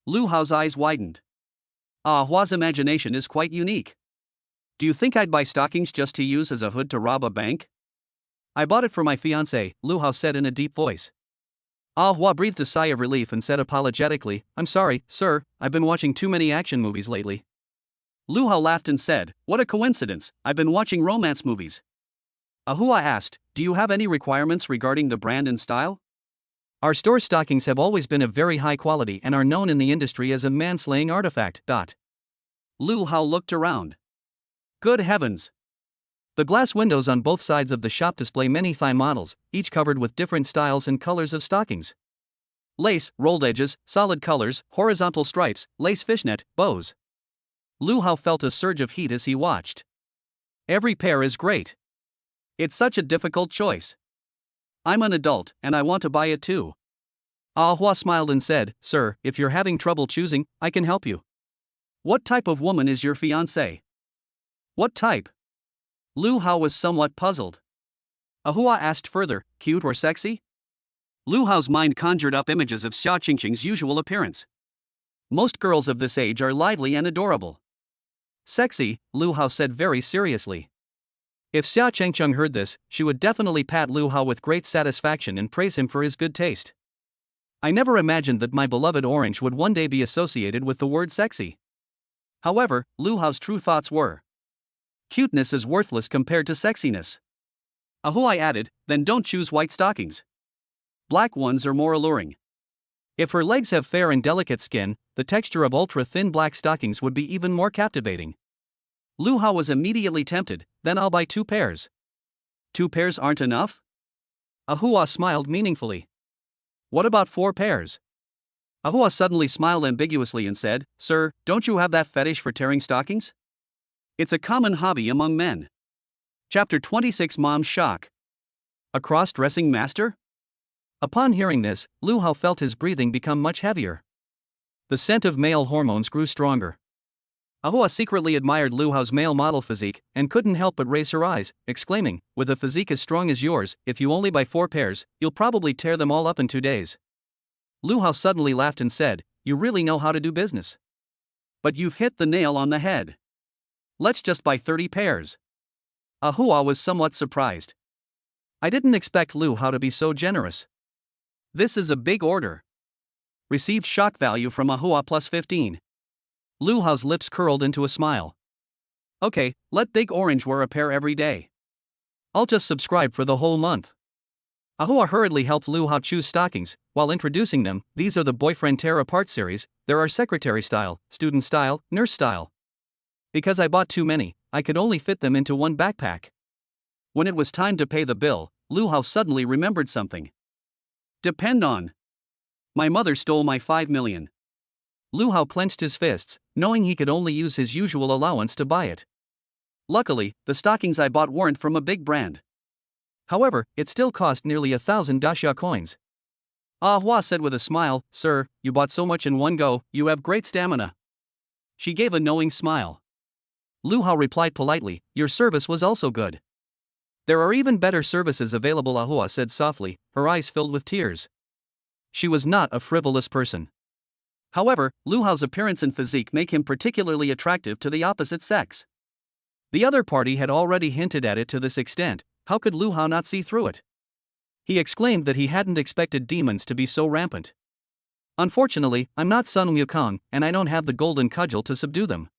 Lu Hao's eyes widened. Ahua's imagination is quite unique. "Do you think I'd buy stockings just to use as a hood to rob a bank?" "I bought it for my fiancée," Lu Hao said in a deep voice. Ahua breathed a sigh of relief and said apologetically, "I'm sorry, sir, I've been watching too many action movies lately." Lu Hao laughed and said, "What a coincidence, I've been watching romance movies." Ahua asked, "Do you have any requirements regarding the brand and style?" "Our store stockings have always been of very high quality and are known in the industry as a man-slaying artifact." Lu Hao looked around. Good heavens! The glass windows on both sides of the shop display many thigh models, each covered with different styles and colors of stockings. Lace, rolled edges, solid colors, horizontal stripes, lace fishnet, bows. Lu Hao felt a surge of heat as he watched. Every pair is great. It's such a difficult choice. I'm an adult, and I want to buy it too. Ahua smiled and said, "Sir, if you're having trouble choosing, I can help you." "What type of woman is your fiancée?" "What type?" Lu Hao was somewhat puzzled. Ahua asked further, "Cute or sexy?" Lu Hao's mind conjured up images of Xia Qingqing's usual appearance. Most girls of this age are lively and adorable. "Sexy," Lu Hao said very seriously. If Xia Qingqing heard this, she would definitely pat Lu Hao with great satisfaction and praise him for his good taste. "I never imagined that my beloved orange would one day be associated with the word sexy." However, Lu Hao's true thoughts were, cuteness is worthless compared to sexiness. Ahua added, "Then don't choose white stockings. Black ones are more alluring." If her legs have fair and delicate skin, the texture of ultra-thin black stockings would be even more captivating. Lu Hao was immediately tempted. "Then I'll buy 2 pairs. 2 pairs aren't enough?" Ahua smiled meaningfully. "What about 4 pairs? Ahua suddenly smiled ambiguously and said, "Sir, don't you have that fetish for tearing stockings? It's a common hobby among men." Chapter 26 Mom's Shock. A cross-dressing master? Upon hearing this, Lu Hao felt his breathing become much heavier. The scent of male hormones grew stronger. Ahua secretly admired Lu Hao's male model physique and couldn't help but raise her eyes, exclaiming, "With a physique as strong as yours, if you only buy 4 pairs, you'll probably tear them all up in 2 days." Lu Hao suddenly laughed and said, "You really know how to do business. But you've hit the nail on the head. Let's just buy 30 pairs. Ahua was somewhat surprised. "I didn't expect Lu Hao to be so generous. This is a big order." Received shock value from Ahua plus 15. Lu Hao's lips curled into a smile. "Okay, let Big Orange wear a pair every day. I'll just subscribe for the whole month." Ahua hurriedly helped Lu Hao choose stockings, while introducing them. "These are the Boyfriend Tear Apart series. There are secretary style, student style, nurse style. Because I bought too many, I could only fit them into one backpack." When it was time to pay the bill, Lu Hao suddenly remembered something. "Depend on. My mother stole my 5 million. Lu Hao clenched his fists, knowing he could only use his usual allowance to buy it. "Luckily, the stockings I bought weren't from a big brand. However, it still cost nearly 1,000 daxia coins." Ahua said with a smile, "Sir, you bought so much in one go, you have great stamina." She gave a knowing smile. Lu Hao replied politely, "Your service was also good." There are even better services available, Ahua said softly, her eyes filled with tears. She was not a frivolous person. However, Lu Hao's appearance and physique make him particularly attractive to the opposite sex. The other party had already hinted at it to this extent. How could Lu Hao not see through it? He exclaimed that he hadn't expected demons to be so rampant. Unfortunately, I'm not Sun Wukong, and I don't have the golden cudgel to subdue them.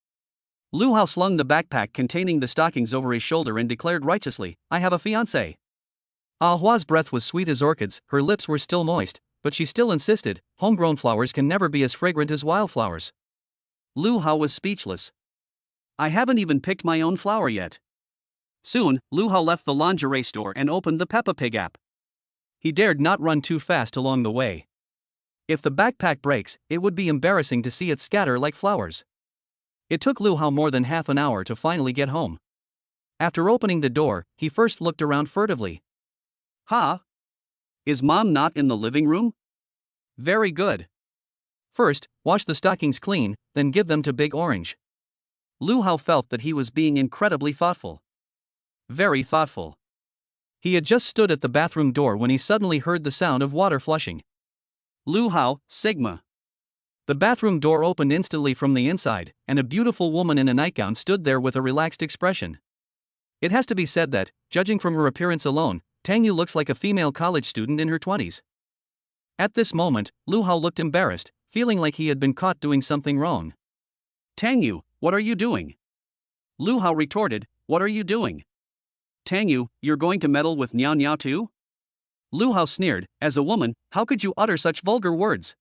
Lu Hao slung the backpack containing the stockings over his shoulder and declared righteously, I have a fiancé. Ah Hua's breath was sweet as orchids, her lips were still moist, but she still insisted, homegrown flowers can never be as fragrant as wildflowers. Lu Hao was speechless. I haven't even picked my own flower yet. Soon, Lu Hao left the lingerie store and opened the Peppa Pig app. He dared not run too fast along the way. If the backpack breaks, it would be embarrassing to see it scatter like flowers. It took Lu Hao more than half an hour to finally get home. After opening the door, he first looked around furtively. Ha! Is Mom not in the living room? Very good. First, wash the stockings clean, then give them to Big Orange. Lu Hao felt that he was being incredibly thoughtful. Very thoughtful. He had just stood at the bathroom door when he suddenly heard the sound of water flushing. Lu Hao, Sigma. The bathroom door opened instantly from the inside, and a beautiful woman in a nightgown stood there with a relaxed expression. It has to be said that, judging from her appearance alone, Tang Yu looks like a female college student in her 20s. At this moment, Lu Hao looked embarrassed, feeling like he had been caught doing something wrong. Tang Yu, what are you doing? Lu Hao retorted, what are you doing? Tang Yu, you're going to meddle with Niao Niao too? Lu Hao sneered, as a woman, how could you utter such vulgar words?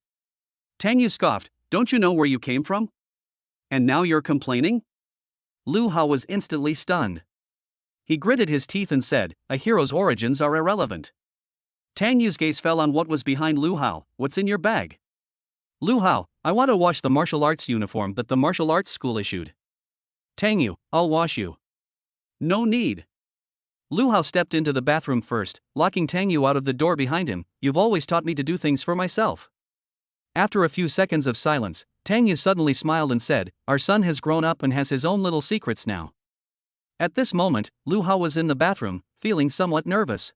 Tang Yu scoffed, don't you know where you came from? And now you're complaining? Lu Hao was instantly stunned. He gritted his teeth and said, a hero's origins are irrelevant. Tang Yu's gaze fell on what was behind Lu Hao, what's in your bag? Lu Hao, I want to wash the martial arts uniform that the martial arts school issued. Tang Yu, I'll wash you. No need. Lu Hao stepped into the bathroom first, locking Tang Yu out of the door behind him. You've always taught me to do things for myself. After a few seconds of silence, Tang Yu suddenly smiled and said, our son has grown up and has his own little secrets now. At this moment, Lu Hao was in the bathroom, feeling somewhat nervous.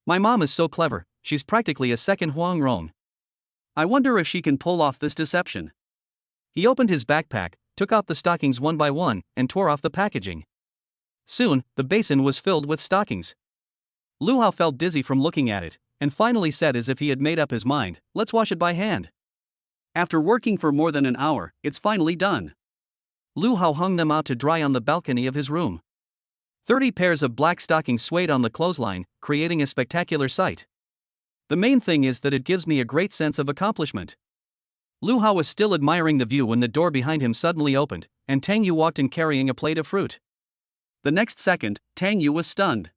My mom is so clever, she's practically a second Huang Rong. I wonder if she can pull off this deception. He opened his backpack, took out the stockings one by one, and tore off the packaging. Soon, the basin was filled with stockings. Lu Hao felt dizzy from looking at it, and finally said as if he had made up his mind, let's wash it by hand. After working for more than an hour, it's finally done. Lu Hao hung them out to dry on the balcony of his room. 30 pairs of black stockings swayed on the clothesline, creating a spectacular sight. The main thing is that it gives me a great sense of accomplishment. Lu Hao was still admiring the view when the door behind him suddenly opened, and Tang Yu walked in carrying a plate of fruit. The next second, Tang Yu was stunned.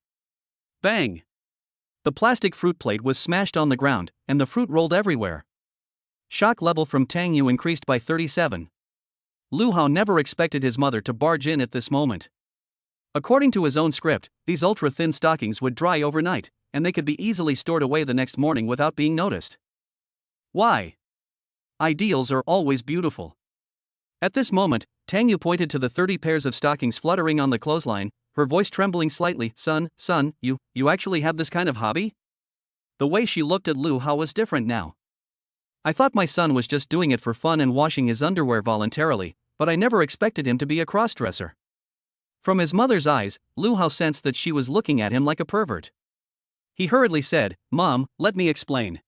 Bang! The plastic fruit plate was smashed on the ground, and the fruit rolled everywhere. Shock level from Tang Yu increased by 37. Lu Hao never expected his mother to barge in at this moment. According to his own script, these ultra-thin stockings would dry overnight, and they could be easily stored away the next morning without being noticed. Why? Ideals are always beautiful. At this moment, Tang Yu pointed to the 30 pairs of stockings fluttering on the clothesline, her voice trembling slightly. Son, you actually have this kind of hobby? The way she looked at Lu Hao was different now. I thought my son was just doing it for fun and washing his underwear voluntarily, but I never expected him to be a crossdresser. From his mother's eyes, Lu Hao sensed that she was looking at him like a pervert. He hurriedly said, Mom, let me explain.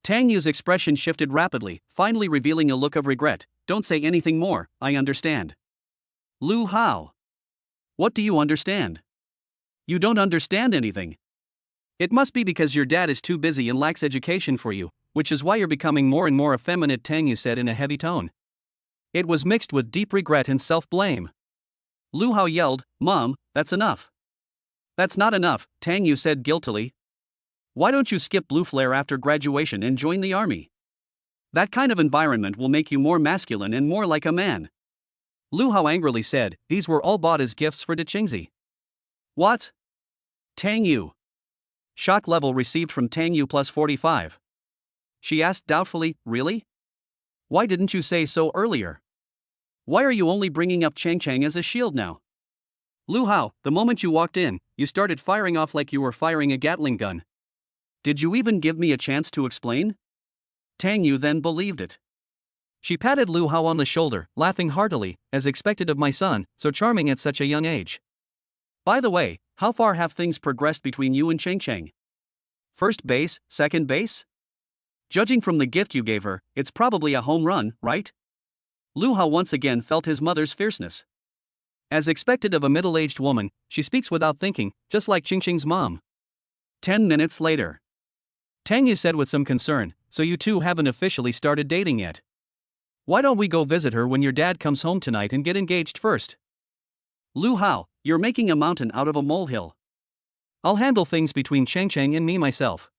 Tang Yu's expression shifted rapidly, finally revealing a look of regret. Don't say anything more, I understand. Lu Hao. What do you understand? You don't understand anything. It must be because your dad is too busy and lacks education for you, which is why you're becoming more and more effeminate, Tang Yu said in a heavy tone. It was mixed with deep regret and self-blame. Lu Hao yelled, Mom, that's enough. That's not enough, Tang Yu said guiltily. Why don't you skip Blue Flare after graduation and join the army? That kind of environment will make you more masculine and more like a man. Lu Hao angrily said, these were all bought as gifts for Daqingzi. What? Tang Yu. Shock level received from Tang Yu plus 45. She asked doubtfully, really? Why didn't you say so earlier? Why are you only bringing up Chang Chang as a shield now? Lu Hao, the moment you walked in, you started firing off like you were firing a Gatling gun. Did you even give me a chance to explain? Tang Yu then believed it. She patted Lu Hao on the shoulder, laughing heartily, as expected of my son, so charming at such a young age. By the way, how far have things progressed between you and Cheng Cheng? First base, second base? Judging from the gift you gave her, it's probably a home run, right? Lu Hao once again felt his mother's fierceness. As expected of a middle-aged woman, she speaks without thinking, just like Cheng Cheng's mom. 10 minutes later. Tang Yu said with some concern, so you two haven't officially started dating yet. Why don't we go visit her when your dad comes home tonight and get engaged first? Lu Hao, you're making a mountain out of a molehill. I'll handle things between Cheng Cheng and me myself.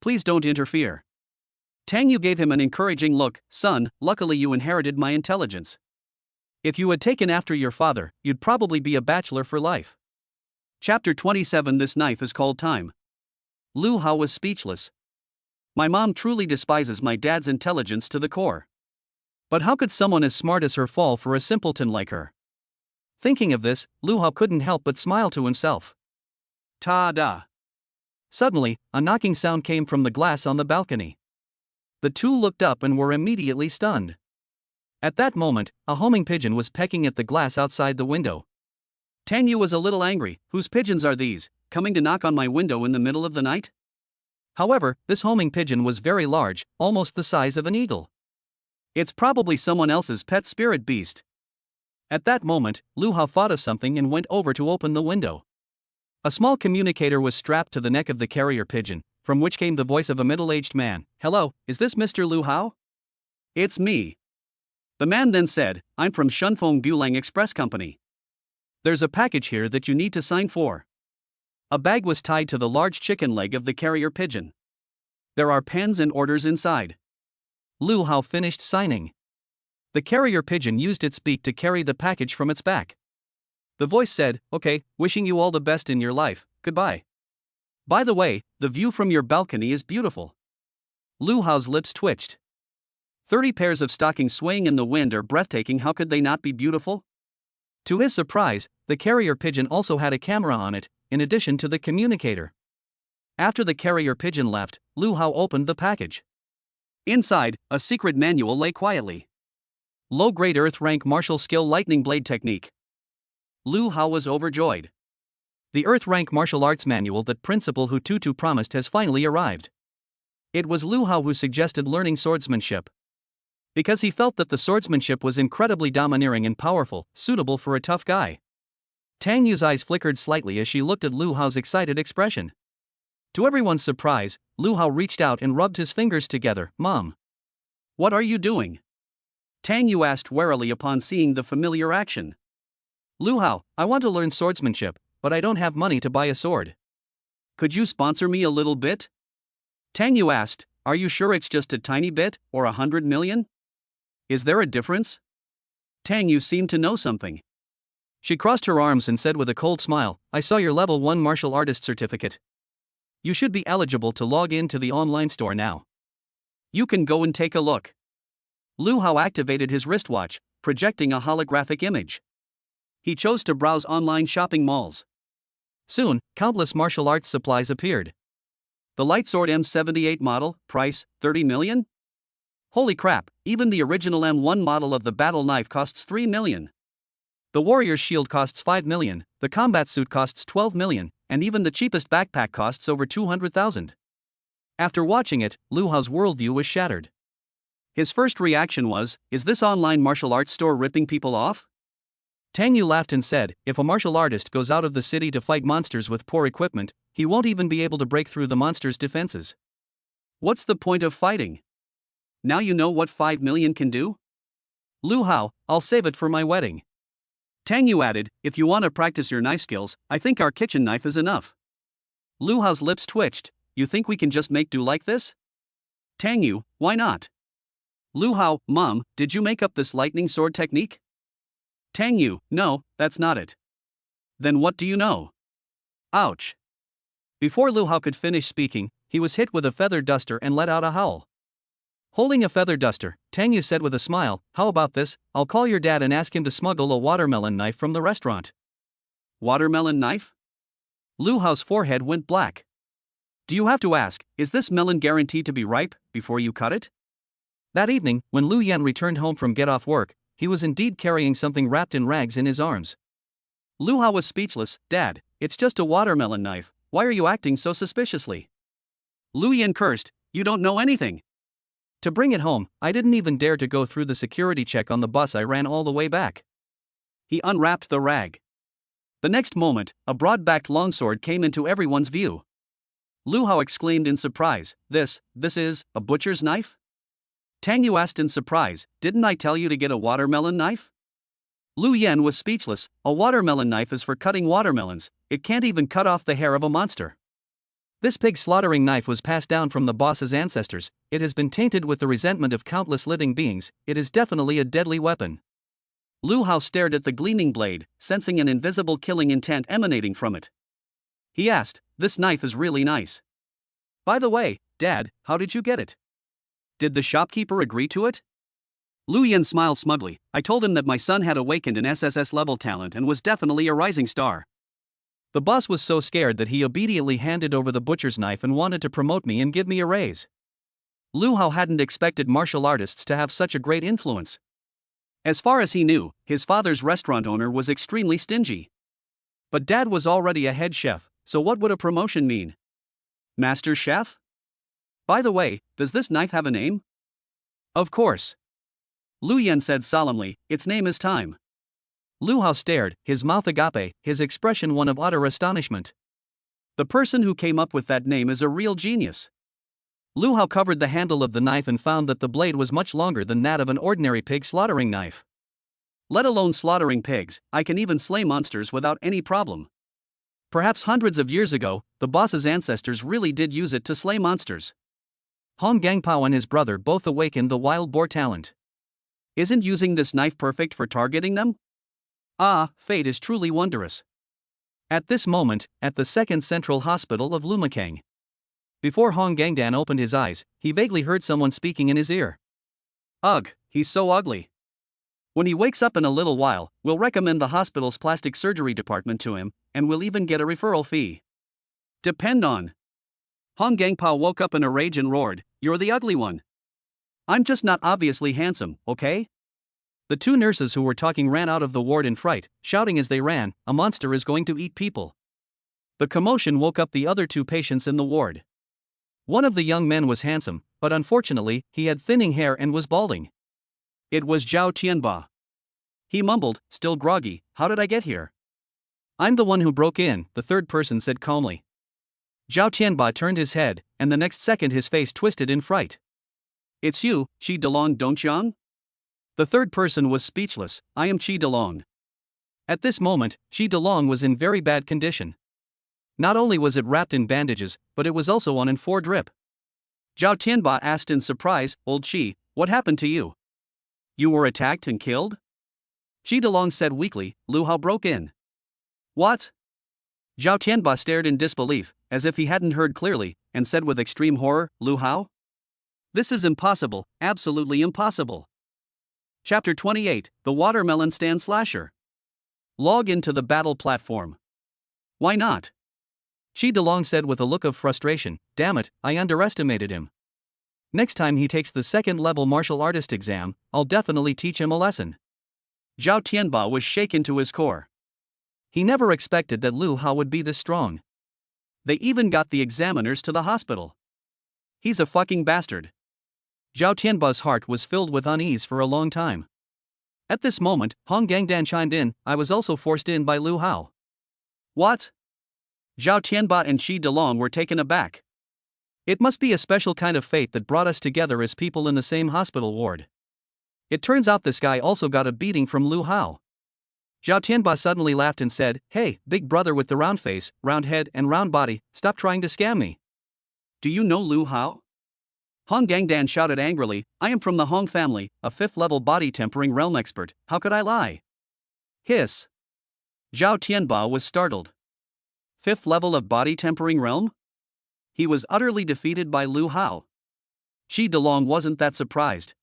Please don't interfere. Tang Yu gave him an encouraging look. Son, luckily you inherited my intelligence. If you had taken after your father, you'd probably be a bachelor for life. Chapter 27. This knife is called time. Lu Hao was speechless. My mom truly despises my dad's intelligence to the core. But how could someone as smart as her fall for a simpleton like her? Thinking of this, Lu Hao couldn't help but smile to himself. Ta-da! Suddenly, a knocking sound came from the glass on the balcony. The two looked up and were immediately stunned. At that moment, a homing pigeon was pecking at the glass outside the window. Tang Yu was a little angry. Whose pigeons are these, coming to knock on my window in the middle of the night? However, this homing pigeon was very large, almost the size of an eagle. It's probably someone else's pet spirit beast. At that moment, Lu Hao thought of something and went over to open the window. A small communicator was strapped to the neck of the carrier pigeon, from which came the voice of a middle-aged man. Hello, is this Mr. Lu Hao? It's me. The man then said, I'm from Shunfeng Bulang Express Company. There's a package here that you need to sign for. A bag was tied to the large chicken leg of the carrier pigeon. There are pens and orders inside. Lu Hao finished signing. The carrier pigeon used its beak to carry the package from its back. The voice said, okay, wishing you all the best in your life, goodbye. By the way, the view from your balcony is beautiful. Lu Hao's lips twitched. 30 pairs of stockings swaying in the wind are breathtaking. How could they not be beautiful? To his surprise, the carrier pigeon also had a camera on it, in addition to the communicator. After the carrier pigeon left, Lu Hao opened the package. Inside, a secret manual lay quietly. Low-grade Earth-rank martial skill lightning blade technique. Lu Hao was overjoyed. The Earth-rank martial arts manual that Principal Hututu promised has finally arrived. It was Lu Hao who suggested learning swordsmanship. Because he felt that the swordsmanship was incredibly domineering and powerful, suitable for a tough guy. Tang Yu's eyes flickered slightly as she looked at Lu Hao's excited expression. To everyone's surprise, Lu Hao reached out and rubbed his fingers together. Mom. What are you doing? Tang Yu asked warily upon seeing the familiar action. Lu Hao, I want to learn swordsmanship, but I don't have money to buy a sword. Could you sponsor me a little bit? Tang Yu asked, are you sure it's just a tiny bit, or 100 million? Is there a difference? Tang Yu seemed to know something. She crossed her arms and said with a cold smile, I saw your level 1 martial artist certificate. You should be eligible to log in to the online store now. You can go and take a look. Lu Hao activated his wristwatch, projecting a holographic image. He chose to browse online shopping malls. Soon, countless martial arts supplies appeared. The Lightsword M78 model, price, 30 million? Holy crap, even the original M1 model of the battle knife costs 3 million. The warrior's shield costs 5 million, the combat suit costs 12 million, and even the cheapest backpack costs over 200,000. After watching it, Lu Hao's worldview was shattered. His first reaction was, is this online martial arts store ripping people off? Tang Yu laughed and said, if a martial artist goes out of the city to fight monsters with poor equipment, he won't even be able to break through the monster's defenses. What's the point of fighting? Now you know what 5 million can do? Lu Hao, I'll save it for my wedding. Tang Yu added, if you want to practice your knife skills, I think our kitchen knife is enough. Lu Hao's lips twitched, you think we can just make do like this? Tang Yu, why not? Lu Hao, Mom, did you make up this lightning sword technique? Tang Yu, no, that's not it. Then what do you know? Ouch. Before Lu Hao could finish speaking, he was hit with a feather duster and let out a howl. Holding a feather duster, Tang Yu said with a smile, how about this, I'll call your dad and ask him to smuggle a watermelon knife from the restaurant. Watermelon knife? Lu Hao's forehead went black. Do you have to ask, is this melon guaranteed to be ripe before you cut it? That evening, when Lu Yan returned home from get-off work, he was indeed carrying something wrapped in rags in his arms. Lu Hao was speechless. Dad, it's just a watermelon knife, why are you acting so suspiciously? Lu Yan cursed, you don't know anything. To bring it home, I didn't even dare to go through the security check on the bus. I ran all the way back. He unwrapped the rag. The next moment, a broad-backed longsword came into everyone's view. Lu Hao exclaimed in surprise, This is a butcher's knife? Tang Yu asked in surprise, didn't I tell you to get a watermelon knife? Lu Yan was speechless. A watermelon knife is for cutting watermelons, it can't even cut off the hair of a monster. This pig slaughtering knife was passed down from the boss's ancestors, it has been tainted with the resentment of countless living beings, it is definitely a deadly weapon. Lu Hao stared at the gleaming blade, sensing an invisible killing intent emanating from it. He asked, this knife is really nice. By the way, Dad, how did you get it? Did the shopkeeper agree to it? Lu Yan smiled smugly. I told him that my son had awakened an SSS-level talent and was definitely a rising star. The boss was so scared that he obediently handed over the butcher's knife and wanted to promote me and give me a raise. Lu Hao hadn't expected martial artists to have such a great influence. As far as he knew, his father's restaurant owner was extremely stingy. But Dad was already a head chef, so what would a promotion mean? Master Chef? By the way, does this knife have a name? Of course. Lu Yan said solemnly, its name is Time. Lu Hao stared, his mouth agape, his expression one of utter astonishment. The person who came up with that name is a real genius. Lu Hao covered the handle of the knife and found that the blade was much longer than that of an ordinary pig slaughtering knife. Let alone slaughtering pigs, I can even slay monsters without any problem. Perhaps hundreds of years ago, the boss's ancestors really did use it to slay monsters. Hong Gangpao and his brother both awakened the wild boar talent. Isn't using this knife perfect for targeting them? Ah, fate is truly wondrous. At this moment, at the second central hospital of Lumakang. Before Hong Gangdan opened his eyes, he vaguely heard someone speaking in his ear. Ugh, he's so ugly. When he wakes up in a little while, we'll recommend the hospital's plastic surgery department to him, and we'll even get a referral fee. Depend on. Hong Gangpao woke up in a rage and roared, you're the ugly one. I'm just not obviously handsome, okay? The two nurses who were talking ran out of the ward in fright, shouting as they ran, a monster is going to eat people. The commotion woke up the other two patients in the ward. One of the young men was handsome, but unfortunately, he had thinning hair and was balding. It was Zhao Tianba. He mumbled, still groggy, how did I get here? I'm the one who broke in, the third person said calmly. Zhao Tianba turned his head, and the next second his face twisted in fright. It's you, Qi Delong Dongqiang? The third person was speechless, I am Qi Delong. At this moment, Qi Delong was in very bad condition. Not only was it wrapped in bandages, but it was also on in 4 drip. Zhao Tianba asked in surprise, Old Qi, what happened to you? You were attacked and killed? Qi Delong said weakly, Lu Hao broke in. What? Zhao Tianba stared in disbelief, as if he hadn't heard clearly, and said with extreme horror, Lu Hao? This is impossible, absolutely impossible. Chapter 28, The Watermelon Stand Slasher. Log into the battle platform. Why not? Qi Delong said with a look of frustration, damn it, I underestimated him. Next time he takes the second-level martial artist exam, I'll definitely teach him a lesson. Zhao Tianba was shaken to his core. He never expected that Lu Hao would be this strong. They even got the examiners to the hospital. He's a fucking bastard. Zhao Tianba's heart was filled with unease for a long time. At this moment, Hong Gangdan chimed in, I was also forced in by Lu Hao. What? Zhao Tianba and Qi Delong were taken aback. It must be a special kind of fate that brought us together as people in the same hospital ward. It turns out this guy also got a beating from Lu Hao. Zhao Tianba suddenly laughed and said, hey, big brother with the round face, round head and round body, stop trying to scam me. Do you know Lu Hao? Hong Gangdan shouted angrily, I am from the Hong family, a 5th-level body-tempering realm expert, how could I lie? Hiss. Zhao Tianba was startled. 5th level of body-tempering realm? He was utterly defeated by Lu Hao. Qi Delong wasn't that surprised.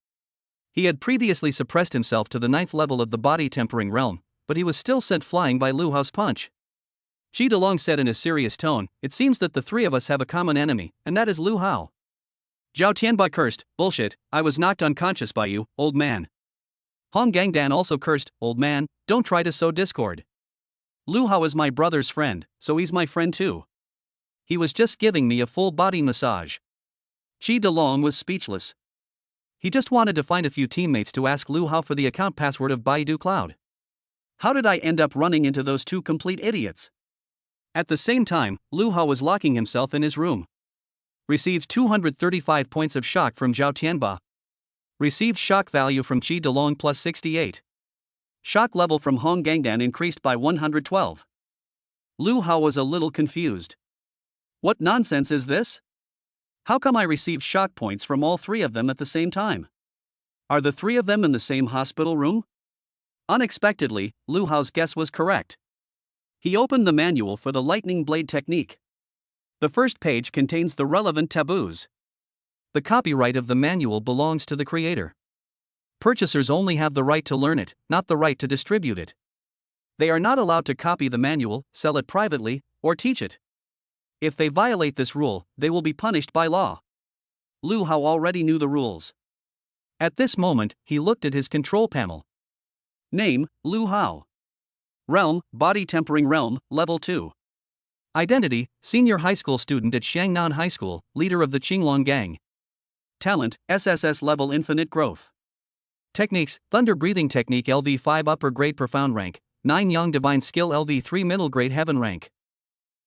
He had previously suppressed himself to the 9th level of the body-tempering realm, but he was still sent flying by Lu Hao's punch. Ji DeLong said in a serious tone, "It seems that the three of us have a common enemy, and that is Lu Hao." Zhao Tianba cursed, "Bullshit, I was knocked unconscious by you, old man." Hong Gangdan also cursed, "Old man, don't try to sow discord. Lu Hao is my brother's friend, so he's my friend too. He was just giving me a full body massage." Ji DeLong was speechless. He just wanted to find a few teammates to ask Lu Hao for the account password of Baidu Cloud. How did I end up running into those two complete idiots? At the same time, Lu Hao was locking himself in his room. Received 235 points of shock from Zhao Tianba. Received shock value from Ji DeLong plus 68. Shock level from Hong Gangdan increased by 112. Lu Hao was a little confused. What nonsense is this? How come I received shock points from all three of them at the same time? Are the three of them in the same hospital room? Unexpectedly, Lu Hao's guess was correct. He opened the manual for the lightning blade technique. The first page contains the relevant taboos. The copyright of the manual belongs to the creator. Purchasers only have the right to learn it, not the right to distribute it. They are not allowed to copy the manual, sell it privately, or teach it. If they violate this rule, they will be punished by law. Lu Hao already knew the rules. At this moment, he looked at his control panel. Name, Lu Hao. Realm, Body Tempering Realm, Level 2. Identity, Senior High School Student at Shangnan High School, Leader of the Qinglong Gang. Talent, SSS-level Infinite Growth. Techniques, Thunder Breathing Technique LV5 Upper Grade Profound Rank, 9 Yang Divine Skill LV3 Middle Grade Heaven Rank.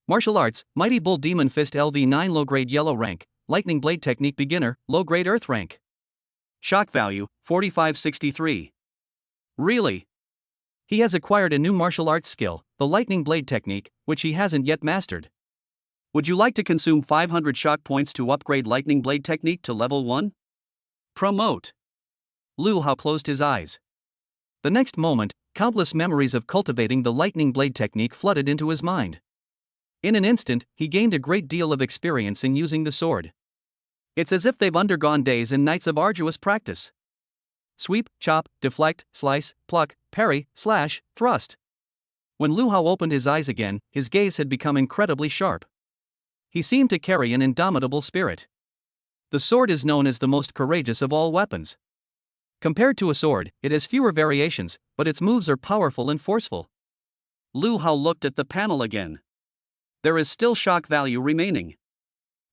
Martial Arts, Mighty Bull Demon Fist LV9 Low Grade Yellow Rank, Lightning Blade Technique Beginner, Low Grade Earth Rank. Shock value, 4563. Really? He has acquired a new martial arts skill, the Lightning Blade Technique, which he hasn't yet mastered. Would you like to consume 500 shock points to upgrade Lightning Blade Technique to level 1? Promote. Lu Hao closed his eyes. The next moment, countless memories of cultivating the Lightning Blade Technique flooded into his mind. In an instant, he gained a great deal of experience in using the sword. It's as if they've undergone days and nights of arduous practice. Sweep, chop, deflect, slice, pluck, parry, slash, thrust. When Lu Hao opened his eyes again, his gaze had become incredibly sharp. He seemed to carry an indomitable spirit. The sword is known as the most courageous of all weapons. Compared to a sword, it has fewer variations, but its moves are powerful and forceful. Lu Hao looked at the panel again. There is still shock value remaining.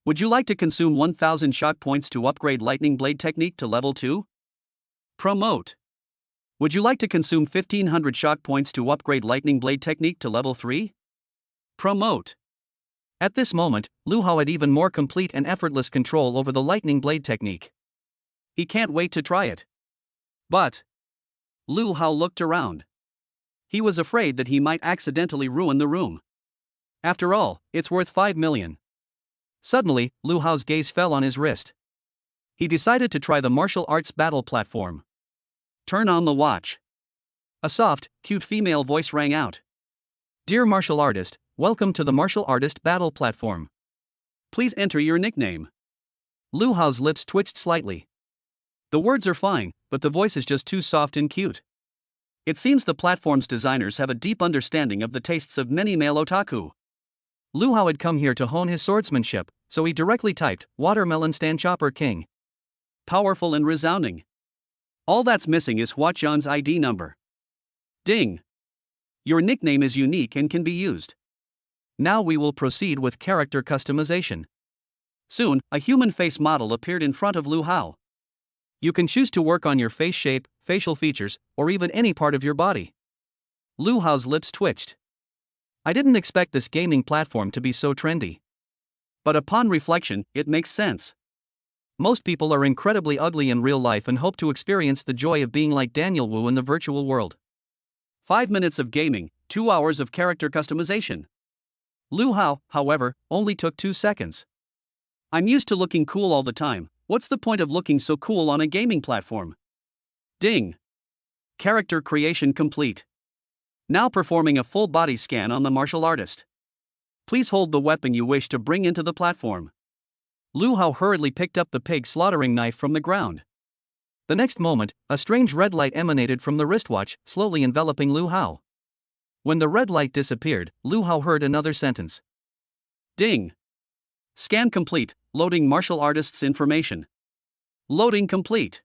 Would you like to consume 1000 shock points to upgrade Lightning Blade Technique to level 2? Promote. Would you like to consume 1500 shock points to upgrade Lightning Blade Technique to level 3? Promote. At this moment, Lu Hao had even more complete and effortless control over the Lightning Blade Technique. He can't wait to try it. But Lu Hao looked around. He was afraid that he might accidentally ruin the room. After all, it's worth 5 million. Suddenly, Lu Hao's gaze fell on his wrist. He decided to try the martial arts battle platform. Turn on the watch. A soft, cute female voice rang out. Dear martial artist, welcome to the martial artist battle platform. Please enter your nickname. Lu Hao's lips twitched slightly. The words are fine, but the voice is just too soft and cute. It seems the platform's designers have a deep understanding of the tastes of many male otaku. Lu Hao had come here to hone his swordsmanship, so he directly typed, Watermelon Stand Chopper King. Powerful and resounding. All that's missing is Huaqian's ID number. Ding. Your nickname is unique and can be used. Now we will proceed with character customization. Soon, a human face model appeared in front of Lu Hao. You can choose to work on your face shape, facial features, or even any part of your body. Lu Hao's lips twitched. I didn't expect this gaming platform to be so trendy. But upon reflection, it makes sense. Most people are incredibly ugly in real life and hope to experience the joy of being like Daniel Wu in the virtual world. 5 minutes of gaming, 2 hours of character customization. Lu Hao, however, only took 2 seconds. I'm used to looking cool all the time. What's the point of looking so cool on a gaming platform? Ding. Character creation complete. Now performing a full body scan on the martial artist. Please hold the weapon you wish to bring into the platform. Lu Hao hurriedly picked up the pig slaughtering knife from the ground. The next moment, a strange red light emanated from the wristwatch, slowly enveloping Lu Hao. When the red light disappeared, Lu Hao heard another sentence. Ding. Scan complete, loading martial artist's information. Loading complete.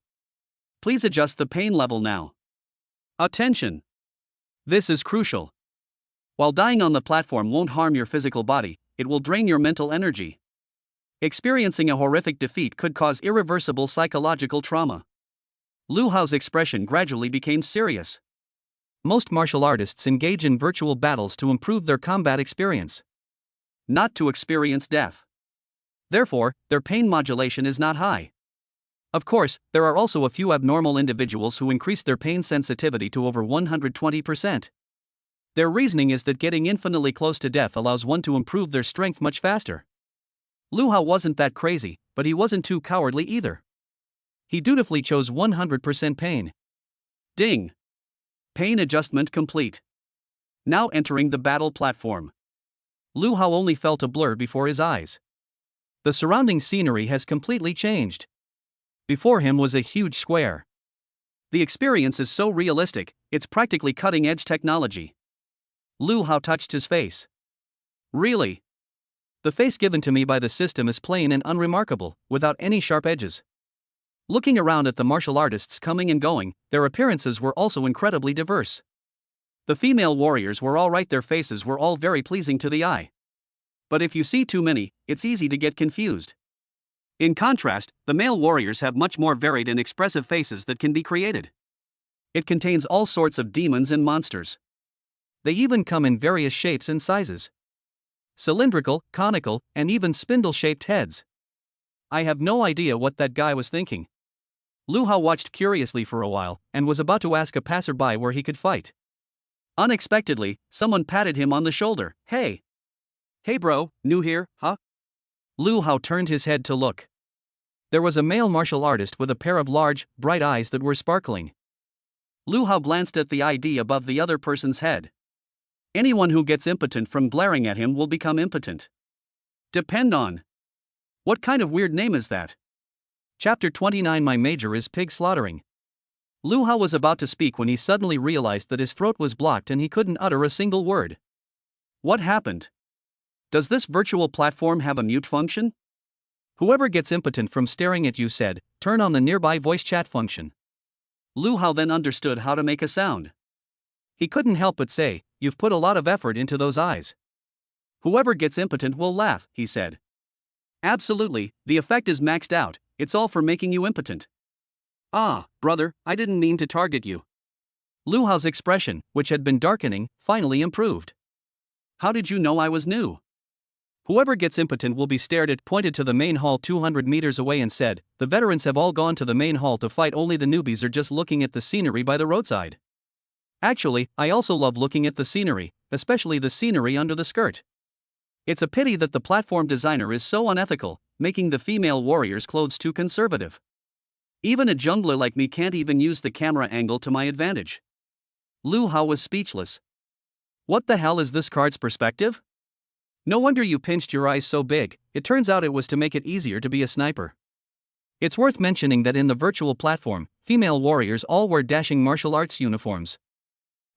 Please adjust the pain level now. Attention. This is crucial. While dying on the platform won't harm your physical body, it will drain your mental energy. Experiencing a horrific defeat could cause irreversible psychological trauma. Lu Hao's expression gradually became serious. Most martial artists engage in virtual battles to improve their combat experience, not to experience death. Therefore, their pain modulation is not high. Of course, there are also a few abnormal individuals who increase their pain sensitivity to over 120%. Their reasoning is that getting infinitely close to death allows one to improve their strength much faster. Lu Hao wasn't that crazy, but he wasn't too cowardly either. He dutifully chose 100% pain. Ding. Pain adjustment complete. Now entering the battle platform. Lu Hao only felt a blur before his eyes. The surrounding scenery has completely changed. Before him was a huge square. The experience is so realistic, it's practically cutting-edge technology. Lu Hao touched his face. Really? The face given to me by the system is plain and unremarkable, without any sharp edges. Looking around at the martial artists coming and going, their appearances were also incredibly diverse. The female warriors were all right, their faces were all very pleasing to the eye. But if you see too many, it's easy to get confused. In contrast, the male warriors have much more varied and expressive faces that can be created. It contains all sorts of demons and monsters. They even come in various shapes and sizes. Cylindrical, conical, and even spindle-shaped heads. I have no idea what that guy was thinking. Lu Hao watched curiously for a while, and was about to ask a passerby where he could fight. Unexpectedly, someone patted him on the shoulder. Hey! Hey bro, new here, huh? Lu Hao turned his head to look. There was a male martial artist with a pair of large, bright eyes that were sparkling. Lu Hao glanced at the ID above the other person's head. Anyone who gets impotent from glaring at him will become impotent. Depend on. What kind of weird name is that? Chapter 29. My major is pig slaughtering. Lu Hao was about to speak when he suddenly realized that his throat was blocked and he couldn't utter a single word. What happened? Does this virtual platform have a mute function? Whoever gets impotent from staring at you said, turn on the nearby voice chat function. Lu Hao then understood how to make a sound. He couldn't help but say, you've put a lot of effort into those eyes. Whoever gets impotent will laugh, he said. Absolutely, the effect is maxed out, it's all for making you impotent. Ah, brother, I didn't mean to target you. Lu Hao's expression, which had been darkening, finally improved. How did you know I was new? Whoever gets impotent will be stared at, pointed to the main hall 200 meters away and said, the veterans have all gone to the main hall to fight, only the newbies are just looking at the scenery by the roadside. Actually, I also love looking at the scenery, especially the scenery under the skirt. It's a pity that the platform designer is so unethical, making the female warriors' clothes too conservative. Even a jungler like me can't even use the camera angle to my advantage. Lu Hao was speechless. What the hell is this card's perspective? No wonder you pinched your eyes so big, it turns out it was to make it easier to be a sniper. It's worth mentioning that in the virtual platform, female warriors all wear dashing martial arts uniforms.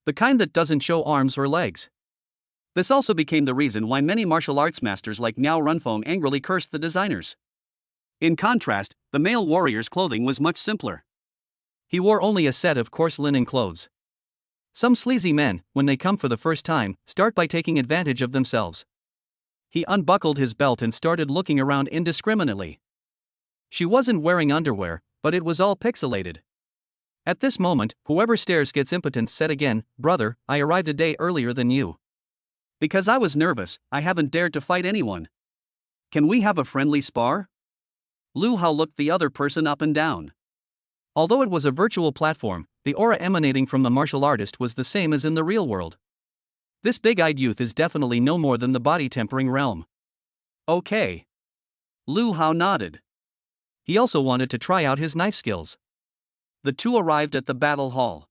The kind that doesn't show arms or legs. This also became the reason why many martial arts masters like Miao Runfeng angrily cursed the designers. In contrast, the male warrior's clothing was much simpler. He wore only a set of coarse linen clothes. Some sleazy men, when they come for the first time, start by taking advantage of themselves. He unbuckled his belt and started looking around indiscriminately. She wasn't wearing underwear, but it was all pixelated. At this moment, whoever stares gets impotent, said again, brother, I arrived a day earlier than you. Because I was nervous, I haven't dared to fight anyone. Can we have a friendly spar? Lu Hao looked the other person up and down. Although it was a virtual platform, the aura emanating from the martial artist was the same as in the real world. This big-eyed youth is definitely no more than the body-tempering realm. Okay. Lu Hao nodded. He also wanted to try out his knife skills. The two arrived at the battle hall.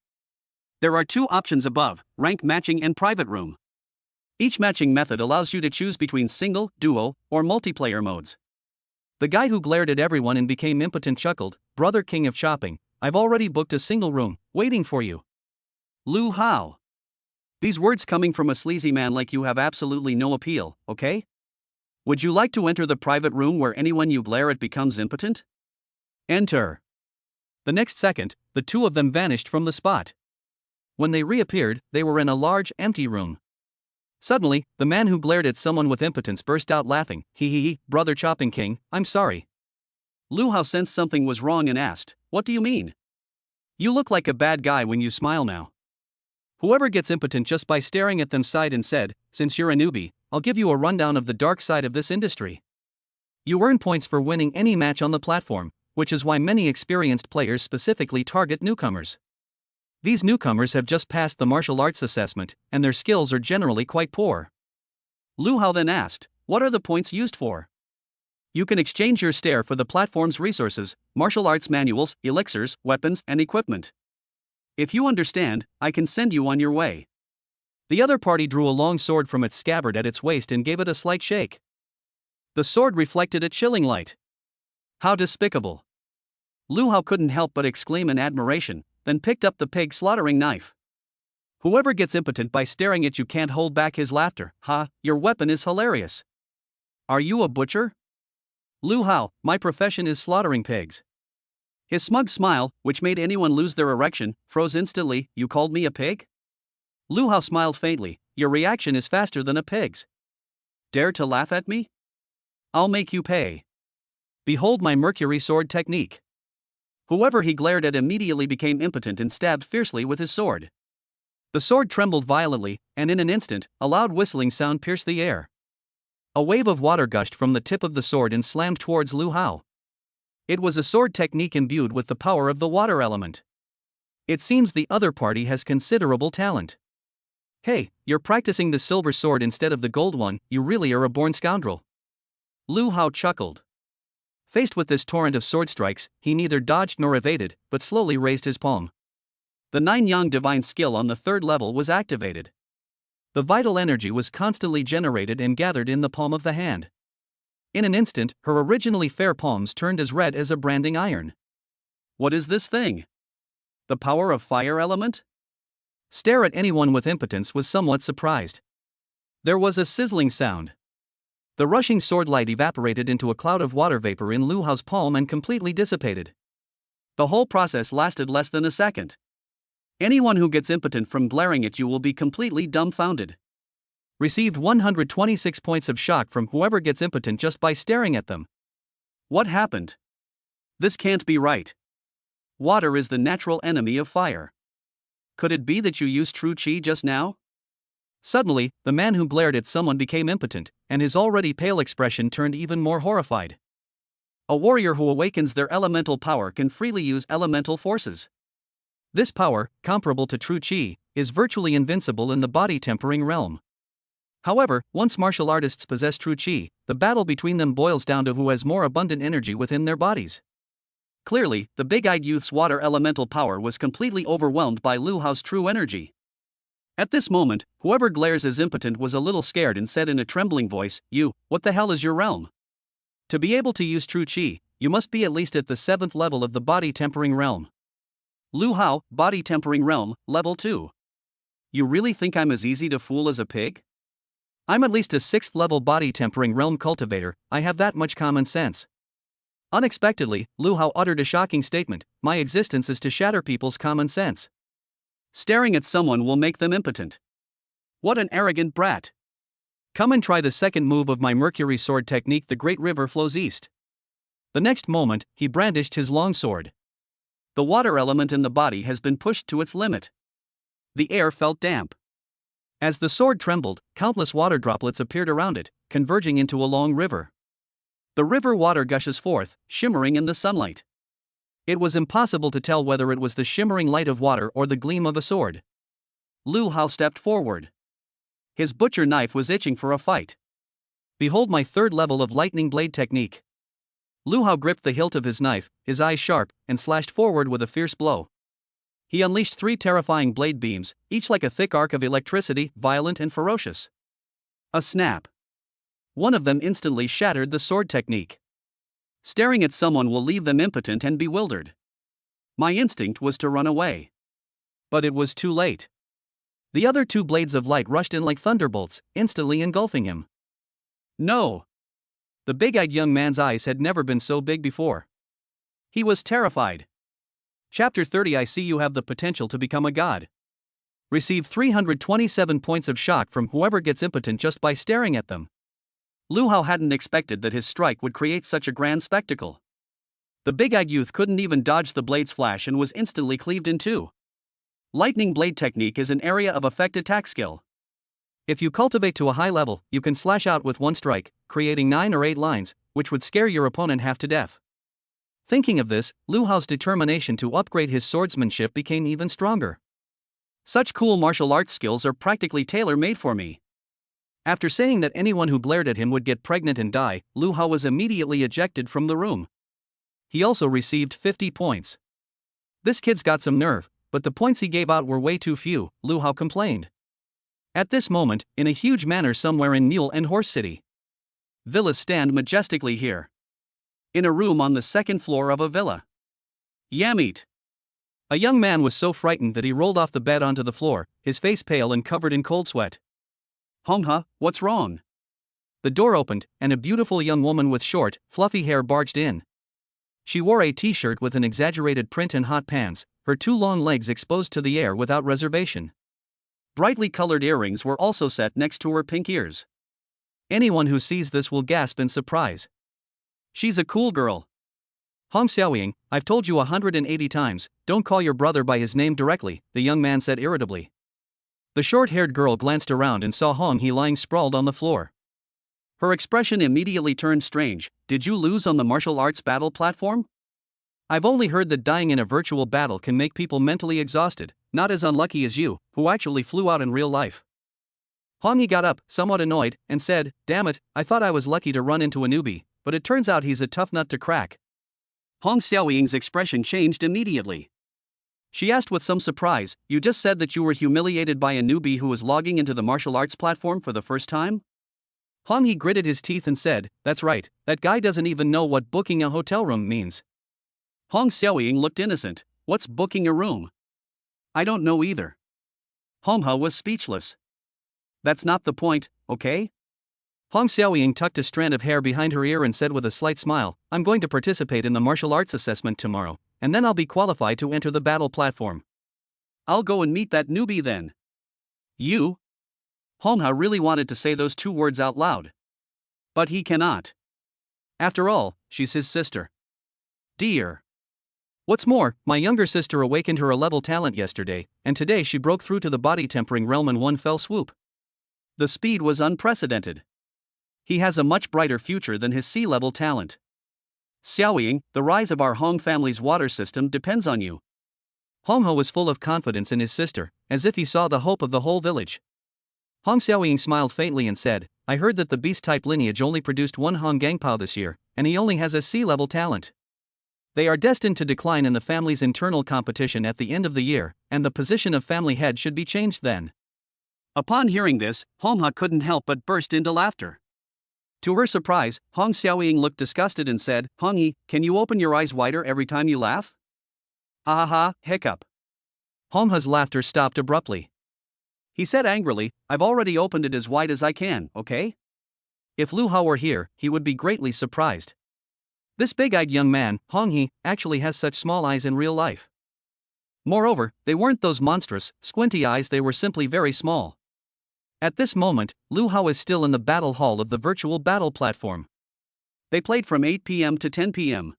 There are two options above, rank matching and private room. Each matching method allows you to choose between single, duo, or multiplayer modes. The guy who glared at everyone and became impotent chuckled, brother king of chopping, I've already booked a single room, waiting for you. Lu Hao. These words coming from a sleazy man like you have absolutely no appeal, okay? Would you like to enter the private room where anyone you glare at becomes impotent? Enter. The next second, the two of them vanished from the spot. When they reappeared, they were in a large, empty room. Suddenly, the man who glared at someone with impotence burst out laughing. He, brother Chopping King, I'm sorry. Lu Hao sensed something was wrong and asked, what do you mean? You look like a bad guy when you smile now. Whoever gets impotent just by staring at them sighed and said, since you're a newbie, I'll give you a rundown of the dark side of this industry. You earn points for winning any match on the platform, which is why many experienced players specifically target newcomers. These newcomers have just passed the martial arts assessment, and their skills are generally quite poor. Lu Hao then asked, what are the points used for? You can exchange your stare for the platform's resources, martial arts manuals, elixirs, weapons, and equipment. If you understand, I can send you on your way. The other party drew a long sword from its scabbard at its waist and gave it a slight shake. The sword reflected a chilling light. How despicable. Lu Hao couldn't help but exclaim in admiration, then picked up the pig slaughtering knife. Whoever gets impotent by staring at you can't hold back his laughter. Ha, your weapon is hilarious. Are you a butcher? Lu Hao, my profession is slaughtering pigs. His smug smile, which made anyone lose their erection, froze instantly. You called me a pig? Lu Hao smiled faintly. Your reaction is faster than a pig's. Dare to laugh at me? I'll make you pay. Behold my Mercury sword technique. Whoever he glared at immediately became impotent and stabbed fiercely with his sword. The sword trembled violently, and in an instant, a loud whistling sound pierced the air. A wave of water gushed from the tip of the sword and slammed towards Lu Hao. It was a sword technique imbued with the power of the water element. It seems the other party has considerable talent. Hey, you're practicing the silver sword instead of the gold one, you really are a born scoundrel. Lu Hao chuckled. Faced with this torrent of sword strikes, he neither dodged nor evaded, but slowly raised his palm. The 9-yang divine skill on the 3rd level was activated. The vital energy was constantly generated and gathered in the palm of the hand. In an instant, her originally fair palms turned as red as a branding iron. What is this thing? The power of fire element? Stare at anyone with impotence was somewhat surprised. There was a sizzling sound. The rushing sword light evaporated into a cloud of water vapor in Lu Hao's palm and completely dissipated. The whole process lasted less than a second. Anyone who gets impotent from glaring at you will be completely dumbfounded. Received 126 points of shock from whoever gets impotent just by staring at them. What happened? This can't be right. Water is the natural enemy of fire. Could it be that you used true chi just now? Suddenly, the man who glared at someone became impotent, and his already pale expression turned even more horrified. A warrior who awakens their elemental power can freely use elemental forces. This power, comparable to true chi, is virtually invincible in the body-tempering realm. However, once martial artists possess true chi, the battle between them boils down to who has more abundant energy within their bodies. Clearly, the big-eyed youth's water elemental power was completely overwhelmed by Lu Hao's true energy. At this moment, whoever glares as impotent was a little scared and said in a trembling voice, what the hell is your realm? To be able to use true chi, you must be at least at the 7th level of the body-tempering realm. Lu Hao, body-tempering realm, level 2. You really think I'm as easy to fool as a pig? I'm at least a 6th level body-tempering realm cultivator, I have that much common sense. Unexpectedly, Lu Hao uttered a shocking statement, my existence is to shatter people's common sense. Staring at someone will make them impotent. What an arrogant brat. Come and try the second move of my Mercury sword technique. The great river flows east. The next moment, he brandished his long sword. The water element in the body has been pushed to its limit. The air felt damp. As the sword trembled, countless water droplets appeared around it, converging into a long river. The river water gushes forth, shimmering in the sunlight. It was impossible to tell whether it was the shimmering light of water or the gleam of a sword. Lu Hao stepped forward. His butcher knife was itching for a fight. Behold my 3rd level of lightning blade technique. Lu Hao gripped the hilt of his knife, his eyes sharp, and slashed forward with a fierce blow. He unleashed 3 terrifying blade beams, each like a thick arc of electricity, violent and ferocious. A snap. One of them instantly shattered the sword technique. Staring at someone will leave them impotent and bewildered. My instinct was to run away. But it was too late. The other two blades of light rushed in like thunderbolts, instantly engulfing him. No! The big-eyed young man's eyes had never been so big before. He was terrified. Chapter 30. I see you have the potential to become a god. Receive 327 points of shock from whoever gets impotent just by staring at them. Lu Hao hadn't expected that his strike would create such a grand spectacle. The big-eyed youth couldn't even dodge the blade's flash and was instantly cleaved in two. Lightning blade technique is an area of effect attack skill. If you cultivate to a high level, you can slash out with one strike, creating 9 or 8 lines, which would scare your opponent half to death. Thinking of this, Lu Hao's determination to upgrade his swordsmanship became even stronger. Such cool martial arts skills are practically tailor-made for me. After saying that anyone who glared at him would get pregnant and die, Lu Hao was immediately ejected from the room. He also received 50 points. This kid's got some nerve, but the points he gave out were way too few, Lu Hao complained. At this moment, in a huge manor somewhere in Mule and Horse City. Villas stand majestically here. In a room on the second floor of a villa. Yamit. A young man was so frightened that he rolled off the bed onto the floor, his face pale and covered in cold sweat. Hongha, what's wrong? The door opened, and a beautiful young woman with short, fluffy hair barged in. She wore a t-shirt with an exaggerated print and hot pants, her 2 long legs exposed to the air without reservation. Brightly colored earrings were also set next to her pink ears. Anyone who sees this will gasp in surprise. She's a cool girl. Hong Xiaoying, I've told you 180 times, don't call your brother by his name directly, the young man said irritably. The short-haired girl glanced around and saw Hong He lying sprawled on the floor. Her expression immediately turned strange. Did you lose on the martial arts battle platform? I've only heard that dying in a virtual battle can make people mentally exhausted, not as unlucky as you, who actually flew out in real life. Hong He got up, somewhat annoyed, and said, damn it, I thought I was lucky to run into a newbie, but it turns out he's a tough nut to crack. Hong Xiaoying's expression changed immediately. She asked with some surprise, you just said that you were humiliated by a newbie who was logging into the martial arts platform for the first time? Hong He gritted his teeth and said, that's right, that guy doesn't even know what booking a hotel room means. Hong Xiaoying looked innocent. What's booking a room? I don't know either. Hongha was speechless. That's not the point, okay? Hong Xiaoying tucked a strand of hair behind her ear and said with a slight smile, I'm going to participate in the martial arts assessment tomorrow, and then I'll be qualified to enter the battle platform. I'll go and meet that newbie then. You? Hongha really wanted to say those 2 words out loud. But he cannot. After all, she's his sister. Dear. What's more, my younger sister awakened her A-level talent yesterday, and today she broke through to the body tempering realm in one fell swoop. The speed was unprecedented. He has a much brighter future than his C-level talent. Xiaoying, the rise of our Hong family's water system depends on you. Honghe was full of confidence in his sister, as if he saw the hope of the whole village. Hong Xiaoying smiled faintly and said, I heard that the beast-type lineage only produced 1 Hong Gangpao this year, and he only has a C-level talent. They are destined to decline in the family's internal competition at the end of the year, and the position of family head should be changed then. Upon hearing this, Honghe couldn't help but burst into laughter. To her surprise, Hong Xiaoying looked disgusted and said, Honghe, can you open your eyes wider every time you laugh? Ha ha ha, hiccup. Honghe's laughter stopped abruptly. He said angrily, I've already opened it as wide as I can, okay? If Lu Hao were here, he would be greatly surprised. This big-eyed young man, Hong He, actually has such small eyes in real life. Moreover, they weren't those monstrous, squinty eyes, they were simply very small. At this moment, Lu Hao is still in the battle hall of the virtual battle platform. They played from 8 p.m. to 10 p.m.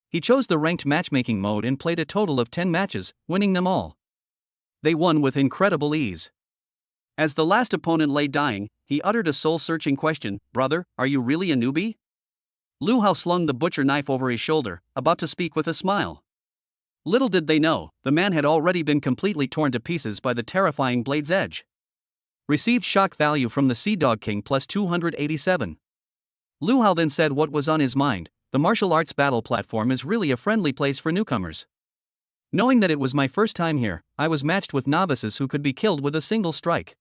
He chose the ranked matchmaking mode and played a total of 10 matches, winning them all. They won with incredible ease. As the last opponent lay dying, he uttered a soul-searching question, brother, are you really a newbie? Lu Hao slung the butcher knife over his shoulder, about to speak with a smile. Little did they know, the man had already been completely torn to pieces by the terrifying blade's edge. Received shock value from the Sea Dog King plus 287. Lu Hao then said what was on his mind, the martial arts battle platform is really a friendly place for newcomers. Knowing that it was my first time here, I was matched with novices who could be killed with a single strike.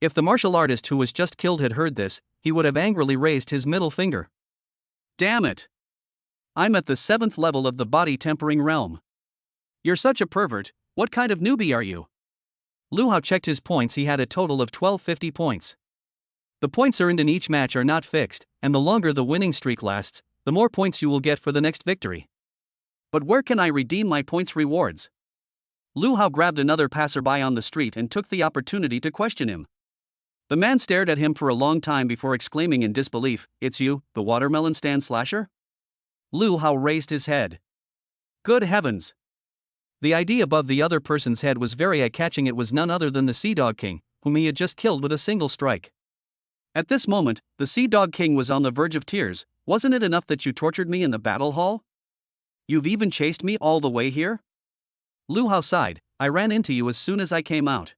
If the martial artist who was just killed had heard this, he would have angrily raised his middle finger. Damn it! I'm at the 7th level of the body tempering realm. You're such a pervert, what kind of newbie are you? Lu Hao checked his points. He had a total of 1250 points. The points earned in each match are not fixed, and the longer the winning streak lasts, the more points you will get for the next victory. But where can I redeem my points rewards? Lu Hao grabbed another passerby on the street and took the opportunity to question him. The man stared at him for a long time before exclaiming in disbelief, "It's you, the watermelon stand slasher?" Lu Hao raised his head. Good heavens! The idea above the other person's head was very eye-catching. It was none other than the Sea Dog King, whom he had just killed with a single strike. At this moment, the Sea Dog King was on the verge of tears. Wasn't it enough that you tortured me in the battle hall? You've even chased me all the way here? Lu Hao sighed. I ran into you as soon as I came out.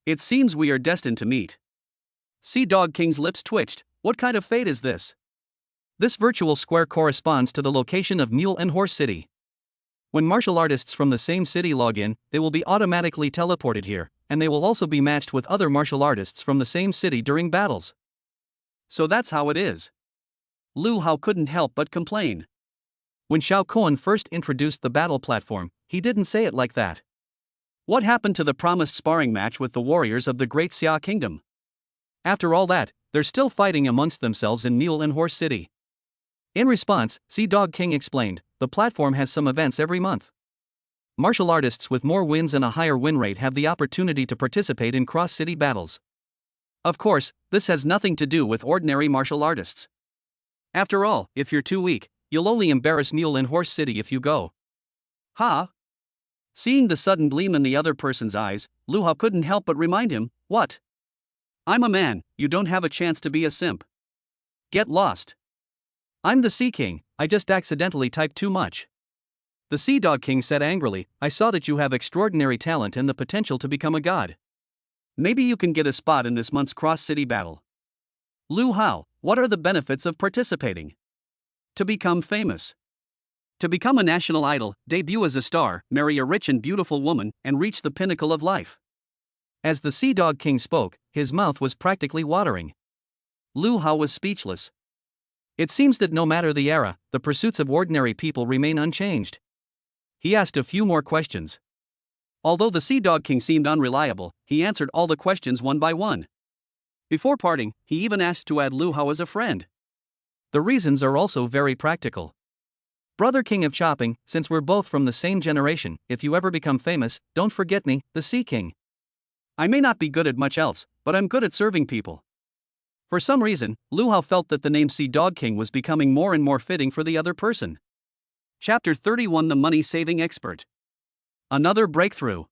It seems we are destined to meet. Sea Dog King's lips twitched. What kind of fate is this? This virtual square corresponds to the location of Mule and Horse City. When martial artists from the same city log in, they will be automatically teleported here, and they will also be matched with other martial artists from the same city during battles. So that's how it is. Lu Hao couldn't help but complain. When Xiao Kuan first introduced the battle platform, he didn't say it like that. What happened to the promised sparring match with the warriors of the Great Xia Kingdom? After all that, they're still fighting amongst themselves in Mule and Horse City. In response, Sea Dog King explained, the platform has some events every month. Martial artists with more wins and a higher win rate have the opportunity to participate in cross-city battles. Of course, this has nothing to do with ordinary martial artists. After all, if you're too weak, you'll only embarrass Mule and Horse City if you go. Ha! Seeing the sudden gleam in the other person's eyes, Lu Hao couldn't help but remind him, what? I'm a man, you don't have a chance to be a simp. Get lost. I'm the Sea King, I just accidentally typed too much. The Sea Dog King said angrily, I saw that you have extraordinary talent and the potential to become a god. Maybe you can get a spot in this month's cross-city battle. Lu Hao, what are the benefits of participating? To become famous. To become a national idol, debut as a star, marry a rich and beautiful woman, and reach the pinnacle of life. As the Sea Dog King spoke, his mouth was practically watering. Lu Hao was speechless. It seems that no matter the era, the pursuits of ordinary people remain unchanged. He asked a few more questions. Although the Sea Dog King seemed unreliable, he answered all the questions one by one. Before parting, he even asked to add Lu Hao as a friend. The reasons are also very practical. Brother King of Chopping, since we're both from the same generation, if you ever become famous, don't forget me, the Sea King. I may not be good at much else, but I'm good at serving people. For some reason, Lu Hao felt that the name Sea Dog King was becoming more and more fitting for the other person. Chapter 31 The Money-Saving Expert. Another breakthrough.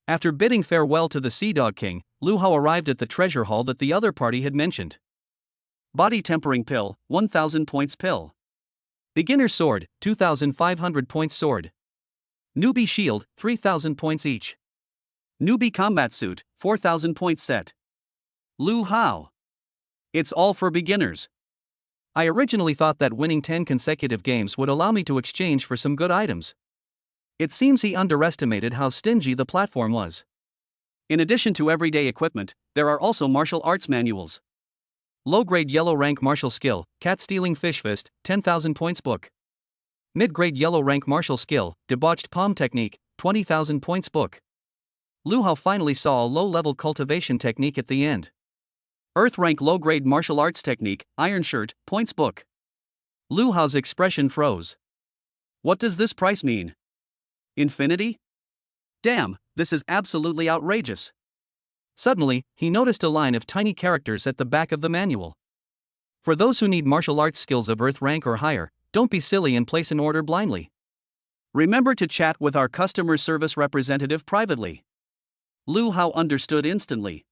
After bidding farewell to the Sea Dog King, Lu Hao arrived at the treasure hall that the other party had mentioned. Body Tempering Pill, 1000 points pill. Beginner Sword, 2500 points sword. Newbie Shield, 3000 points each. Newbie Combat Suit, 4000 points set. Lu Hao. It's all for beginners. I originally thought that winning 10 consecutive games would allow me to exchange for some good items. It seems he underestimated how stingy the platform was. In addition to everyday equipment, there are also martial arts manuals. Low-grade yellow rank martial skill, cat stealing fish fist, 10,000 points book. Mid-grade yellow rank martial skill, debauched palm technique, 20,000 points book. Lu Hao finally saw a low-level cultivation technique at the end. Earth rank low-grade martial arts technique, iron shirt, points book. Lu Hao's expression froze. What does this price mean? Infinity? Damn, this is absolutely outrageous. Suddenly, he noticed a line of tiny characters at the back of the manual. For those who need martial arts skills of Earth rank or higher, don't be silly and place an order blindly. Remember to chat with our customer service representative privately. Lu Hao understood instantly.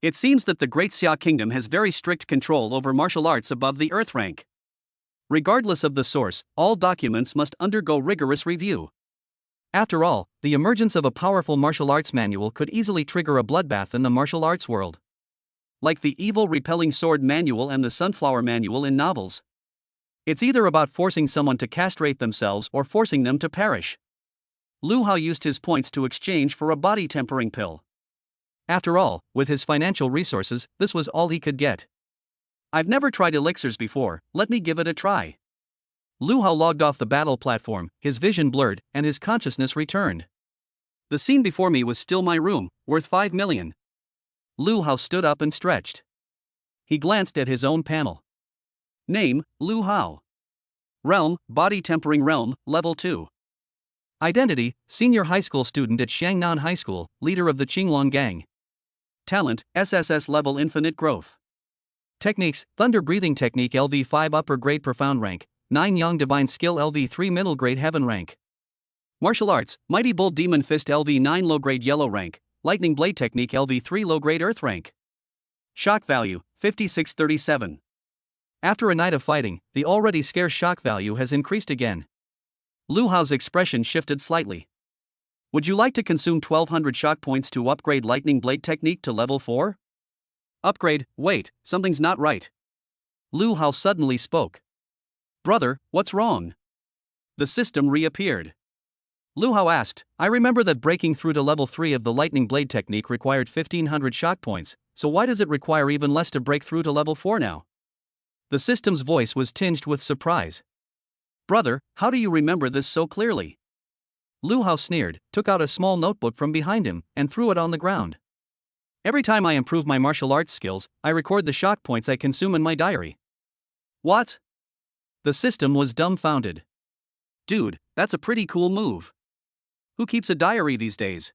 It seems that the Great Xia Kingdom has very strict control over martial arts above the Earth rank. Regardless of the source, all documents must undergo rigorous review. After all, the emergence of a powerful martial arts manual could easily trigger a bloodbath in the martial arts world. Like the Evil Repelling Sword manual and the Sunflower manual in novels. It's either about forcing someone to castrate themselves or forcing them to perish. Lu Hao used his points to exchange for a body tempering pill. After all, with his financial resources, this was all he could get. I've never tried elixirs before, let me give it a try. Lu Hao logged off the battle platform, his vision blurred, and his consciousness returned. The scene before me was still my room, worth 5 million. Lu Hao stood up and stretched. He glanced at his own panel. Name, Lu Hao. Realm, Body Tempering Realm, Level 2. Identity, senior high school student at Shangnan High School, leader of the Qinglong Gang. Talent, SSS-level infinite growth. Techniques, Thunder Breathing Technique LV5 upper grade profound rank, 9 Yang Divine Skill LV3 middle grade heaven rank. Martial Arts, Mighty Bull Demon Fist LV9 low grade yellow rank, Lightning Blade Technique LV3 low grade earth rank. Shock value, 5637. After a night of fighting, the already scarce shock value has increased again. Lu Hao's expression shifted slightly. Would you like to consume 1200 shock points to upgrade Lightning Blade Technique to level 4? Upgrade, wait, something's not right. Lu Hao suddenly spoke. Brother, what's wrong? The system reappeared. Lu Hao asked, I remember that breaking through to level 3 of the Lightning Blade Technique required 1500 shock points, so why does it require even less to break through to level 4 now? The system's voice was tinged with surprise. Brother, how do you remember this so clearly? Lu Hao sneered, took out a small notebook from behind him, and threw it on the ground. Every time I improve my martial arts skills, I record the shock points I consume in my diary. What? The system was dumbfounded. Dude, that's a pretty cool move. Who keeps a diary these days?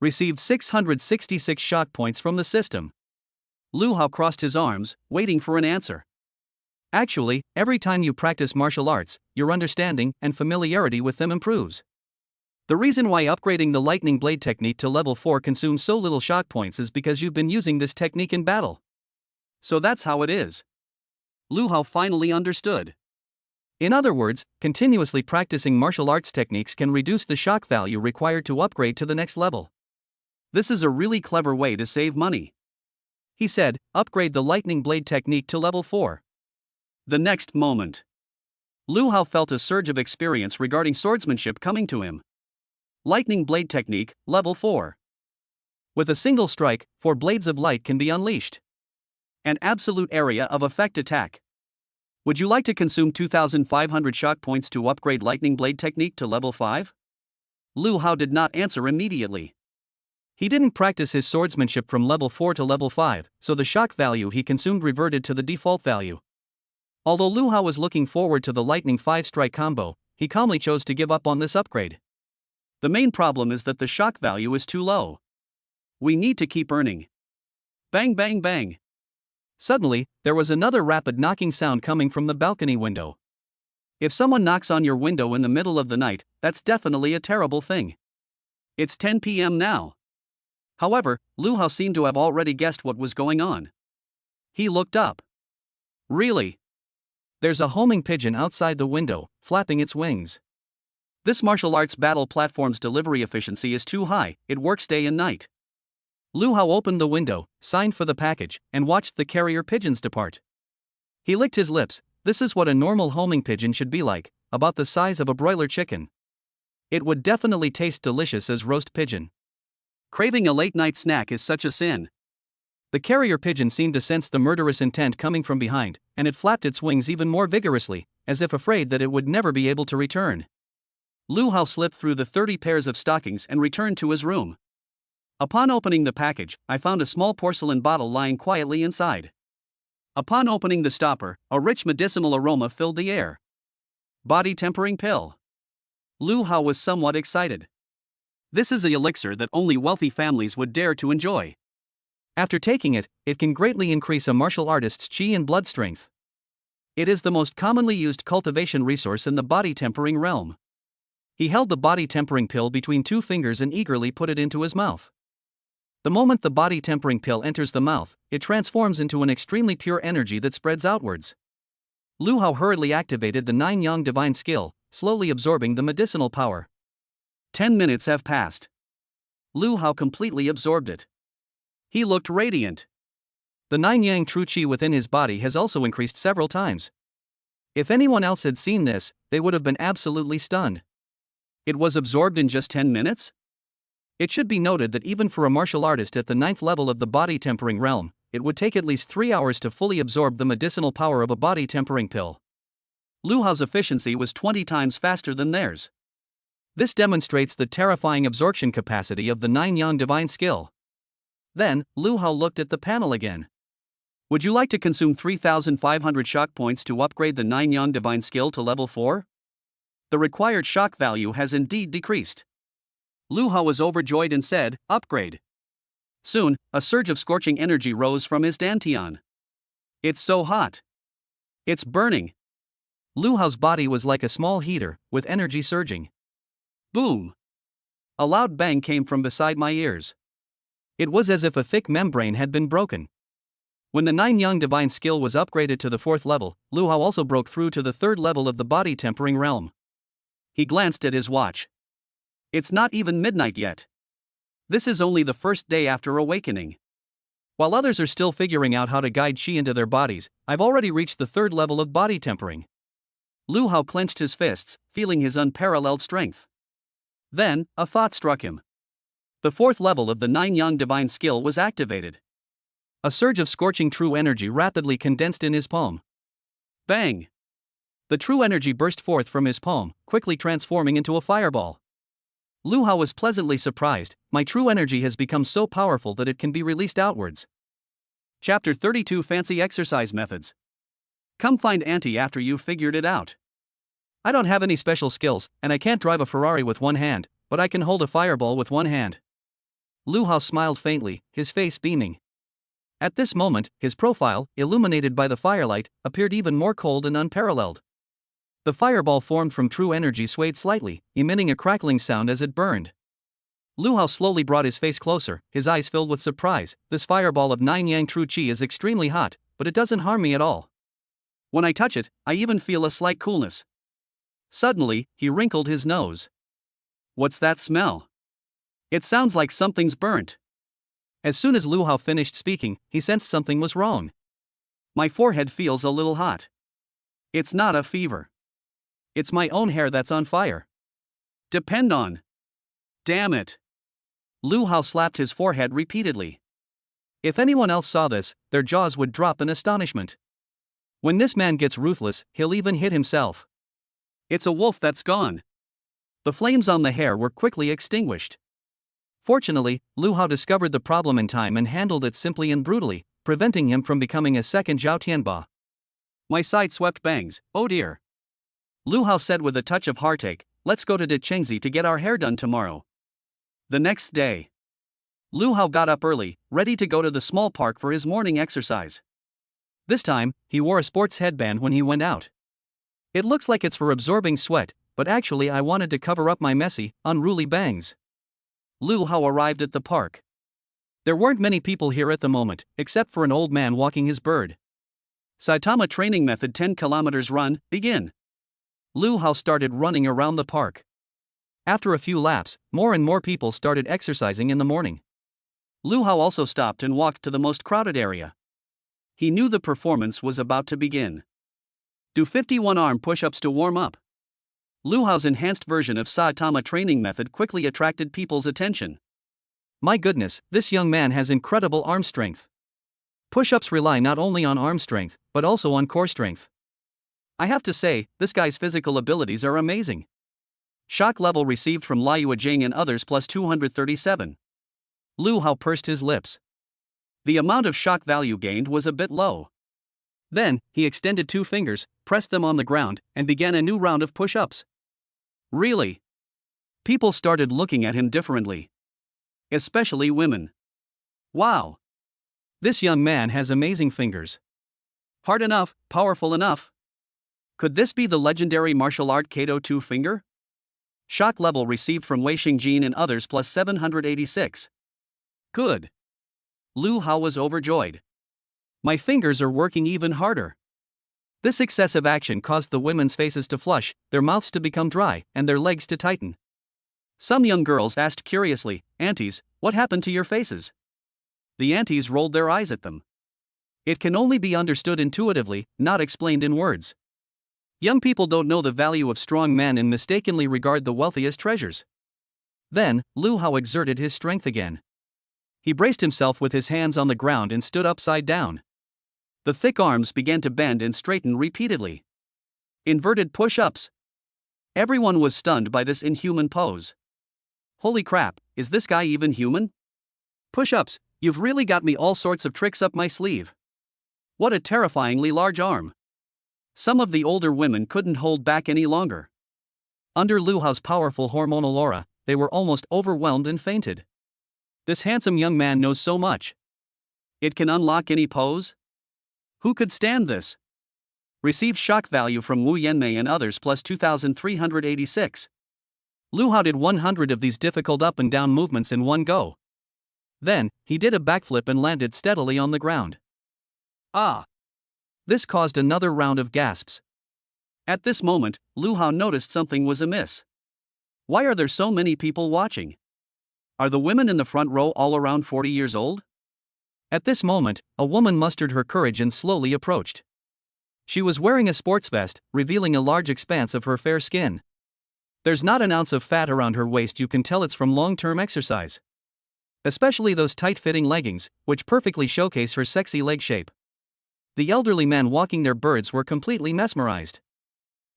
Received 666 shock points from the system. Lu Hao crossed his arms, waiting for an answer. Actually, every time you practice martial arts, your understanding and familiarity with them improves. The reason why upgrading the Lightning Blade Technique to level 4 consumes so little shock points is because you've been using this technique in battle. So that's how it is. Lu Hao finally understood. In other words, continuously practicing martial arts techniques can reduce the shock value required to upgrade to the next level. This is a really clever way to save money. He said, upgrade the Lightning Blade Technique to level 4. The next moment, Lu Hao felt a surge of experience regarding swordsmanship coming to him. Lightning Blade Technique, level 4. With a single strike, 4 blades of light can be unleashed. An absolute area of effect attack. Would you like to consume 2500 shock points to upgrade Lightning Blade Technique to level 5? Lu Hao did not answer immediately. He didn't practice his swordsmanship from level 4 to level 5, so the shock value he consumed reverted to the default value. Although Lu Hao was looking forward to the Lightning 5-strike combo, he calmly chose to give up on this upgrade. The main problem is that the shock value is too low. We need to keep earning. Bang bang bang. Suddenly, there was another rapid knocking sound coming from the balcony window. If someone knocks on your window in the middle of the night, that's definitely a terrible thing. It's 10 p.m. now. However, Lu Hao seemed to have already guessed what was going on. He looked up. Really? There's a homing pigeon outside the window, flapping its wings. This martial arts battle platform's delivery efficiency is too high, it works day and night. Lu Hao opened the window, signed for the package, and watched the carrier pigeons depart. He licked his lips. This is what a normal homing pigeon should be like, about the size of a broiler chicken. It would definitely taste delicious as roast pigeon. Craving a late-night snack is such a sin. The carrier pigeon seemed to sense the murderous intent coming from behind, and it flapped its wings even more vigorously, as if afraid that it would never be able to return. Lu Hao slipped through the 30 pairs of stockings and returned to his room. Upon opening the package, I found a small porcelain bottle lying quietly inside. Upon opening the stopper, a rich medicinal aroma filled the air. Body tempering pill. Lu Hao was somewhat excited. This is an elixir that only wealthy families would dare to enjoy. After taking it, it can greatly increase a martial artist's chi and blood strength. It is the most commonly used cultivation resource in the body tempering realm. He held the body tempering pill between 2 fingers and eagerly put it into his mouth. The moment the body tempering pill enters the mouth, it transforms into an extremely pure energy that spreads outwards. Lu Hao hurriedly activated the 9 Yang Divine Skill, slowly absorbing the medicinal power. 10 minutes have passed. Lu Hao completely absorbed it. He looked radiant. The 9 Yang True Qi within his body has also increased several times. If anyone else had seen this, they would have been absolutely stunned. It was absorbed in just 10 minutes? It should be noted that even for a martial artist at the 9th level of the body tempering realm, it would take at least 3 hours to fully absorb the medicinal power of a body tempering pill. Lu Hao's efficiency was 20 times faster than theirs. This demonstrates the terrifying absorption capacity of the 9-yang divine skill. Then, Lu Hao looked at the panel again. Would you like to consume 3,500 shock points to upgrade the 9-yang divine skill to level 4? The required shock value has indeed decreased. Lu Hao was overjoyed and said, upgrade. Soon, a surge of scorching energy rose from his dantian. It's so hot. It's burning. Lu Hao's body was like a small heater, with energy surging. Boom! A loud bang came from beside my ears. It was as if a thick membrane had been broken. When the 9-yang divine skill was upgraded to the 4th level, Lu Hao also broke through to the 3rd level of the body tempering realm. He glanced at his watch. It's not even midnight yet. This is only the first day after awakening. While others are still figuring out how to guide qi into their bodies, I've already reached the 3rd level of body tempering. Lu Hao clenched his fists, feeling his unparalleled strength. Then, a thought struck him. The 4th level of the 9-yang divine skill was activated. A surge of scorching true energy rapidly condensed in his palm. Bang! The true energy burst forth from his palm, quickly transforming into a fireball. Lu Hao was pleasantly surprised. My true energy has become so powerful that it can be released outwards. Chapter 32 Fancy Exercise Methods. Come find Auntie after you've figured it out. I don't have any special skills, and I can't drive a Ferrari with one hand, but I can hold a fireball with one hand. Lu Hao smiled faintly, his face beaming. At this moment, his profile, illuminated by the firelight, appeared even more cold and unparalleled. The fireball formed from true energy swayed slightly, emitting a crackling sound as it burned. Lu Hao slowly brought his face closer, his eyes filled with surprise. This fireball of 9-yang true qi is extremely hot, but it doesn't harm me at all. When I touch it, I even feel a slight coolness. Suddenly, he wrinkled his nose. What's that smell? It sounds like something's burnt. As soon as Lu Hao finished speaking, he sensed something was wrong. My forehead feels a little hot. It's not a fever. It's my own hair that's on fire. Depend on. Damn it. Lu Hao slapped his forehead repeatedly. If anyone else saw this, their jaws would drop in astonishment. When this man gets ruthless, he'll even hit himself. It's a wolf that's gone. The flames on the hair were quickly extinguished. Fortunately, Lu Hao discovered the problem in time and handled it simply and brutally, preventing him from becoming a second Zhao Tianba. My side-swept bangs, oh dear. Lu Hao said with a touch of heartache, let's go to De Chengzi to get our hair done tomorrow. The next day, Lu Hao got up early, ready to go to the small park for his morning exercise. This time, he wore a sports headband when he went out. It looks like it's for absorbing sweat, but actually I wanted to cover up my messy, unruly bangs. Lu Hao arrived at the park. There weren't many people here at the moment, except for an old man walking his bird. Saitama Training Method 10 kilometers run, begin. Lu Hao started running around the park. After a few laps, more and more people started exercising in the morning. Lu Hao also stopped and walked to the most crowded area. He knew the performance was about to begin. Do 51 arm push-ups to warm up. Lu Hao's enhanced version of Saitama training method quickly attracted people's attention. My goodness, this young man has incredible arm strength. Push-ups rely not only on arm strength, but also on core strength. I have to say, this guy's physical abilities are amazing. Shock level received from Liu Jing and others plus 237. Lu Hao pursed his lips. The amount of shock value gained was a bit low. Then, he extended 2 fingers, pressed them on the ground, and began a new round of push-ups. Really? People started looking at him differently. Especially women. Wow! This young man has amazing fingers. Hard enough, powerful enough. Could this be the legendary martial art Kato 2 finger? Shock level received from Wei Xingjin and others plus 786. Good. Lu Hao was overjoyed. My fingers are working even harder. This excessive action caused the women's faces to flush, their mouths to become dry, and their legs to tighten. Some young girls asked curiously, "Aunties, what happened to your faces?" The aunties rolled their eyes at them. It can only be understood intuitively, not explained in words. Young people don't know the value of strong men and mistakenly regard the wealthy as treasures. Then, Lu Hao exerted his strength again. He braced himself with his hands on the ground and stood upside down. The thick arms began to bend and straighten repeatedly. Inverted push-ups. Everyone was stunned by this inhuman pose. Holy crap, is this guy even human? Push-ups, you've really got me all sorts of tricks up my sleeve. What a terrifyingly large arm. Some of the older women couldn't hold back any longer. Under Lu Hao's powerful hormonal aura, they were almost overwhelmed and fainted. This handsome young man knows so much. It can unlock any pose? Who could stand this? Received shock value from Wu Yanmei and others plus 2,386. Lu Hao did 100 of these difficult up and down movements in one go. Then, he did a backflip and landed steadily on the ground. Ah! This caused another round of gasps. At this moment, Lu Hao noticed something was amiss. Why are there so many people watching? Are the women in the front row all around 40 years old? At this moment, a woman mustered her courage and slowly approached. She was wearing a sports vest, revealing a large expanse of her fair skin. There's not an ounce of fat around her waist, you can tell it's from long-term exercise. Especially those tight-fitting leggings, which perfectly showcase her sexy leg shape. The elderly men walking their birds were completely mesmerized.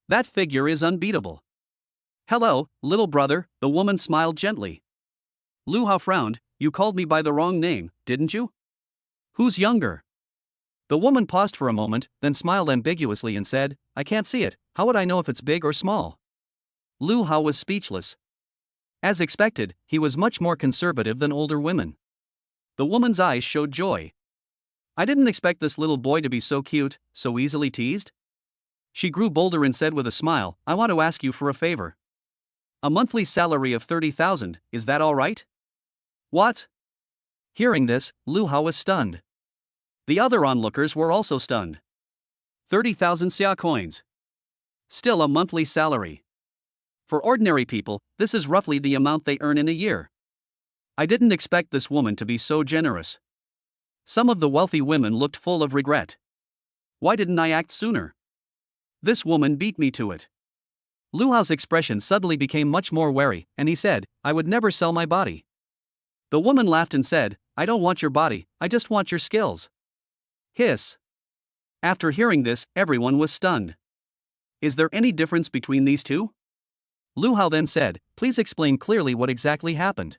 That figure is unbeatable. Hello, little brother, the woman smiled gently. Lu Hao frowned. You called me by the wrong name, didn't you? Who's younger? The woman paused for a moment, then smiled ambiguously and said, I can't see it, how would I know if it's big or small? Lu Hao was speechless. As expected, he was much more conservative than older women. The woman's eyes showed joy. I didn't expect this little boy to be so cute, so easily teased. She grew bolder and said with a smile, I want to ask you for a favor. A monthly salary of 30,000, is that all right? What? Hearing this, Lu Hao was stunned. The other onlookers were also stunned. 30,000 xia coins. Still a monthly salary. For ordinary people, this is roughly the amount they earn in a year. I didn't expect this woman to be so generous. Some of the wealthy women looked full of regret. Why didn't I act sooner? This woman beat me to it. Lu Hao's expression suddenly became much more wary, and he said, I would never sell my body. The woman laughed and said, I don't want your body, I just want your skills. Hiss. After hearing this, everyone was stunned. Is there any difference between these two? Lu Hao then said, please explain clearly what exactly happened.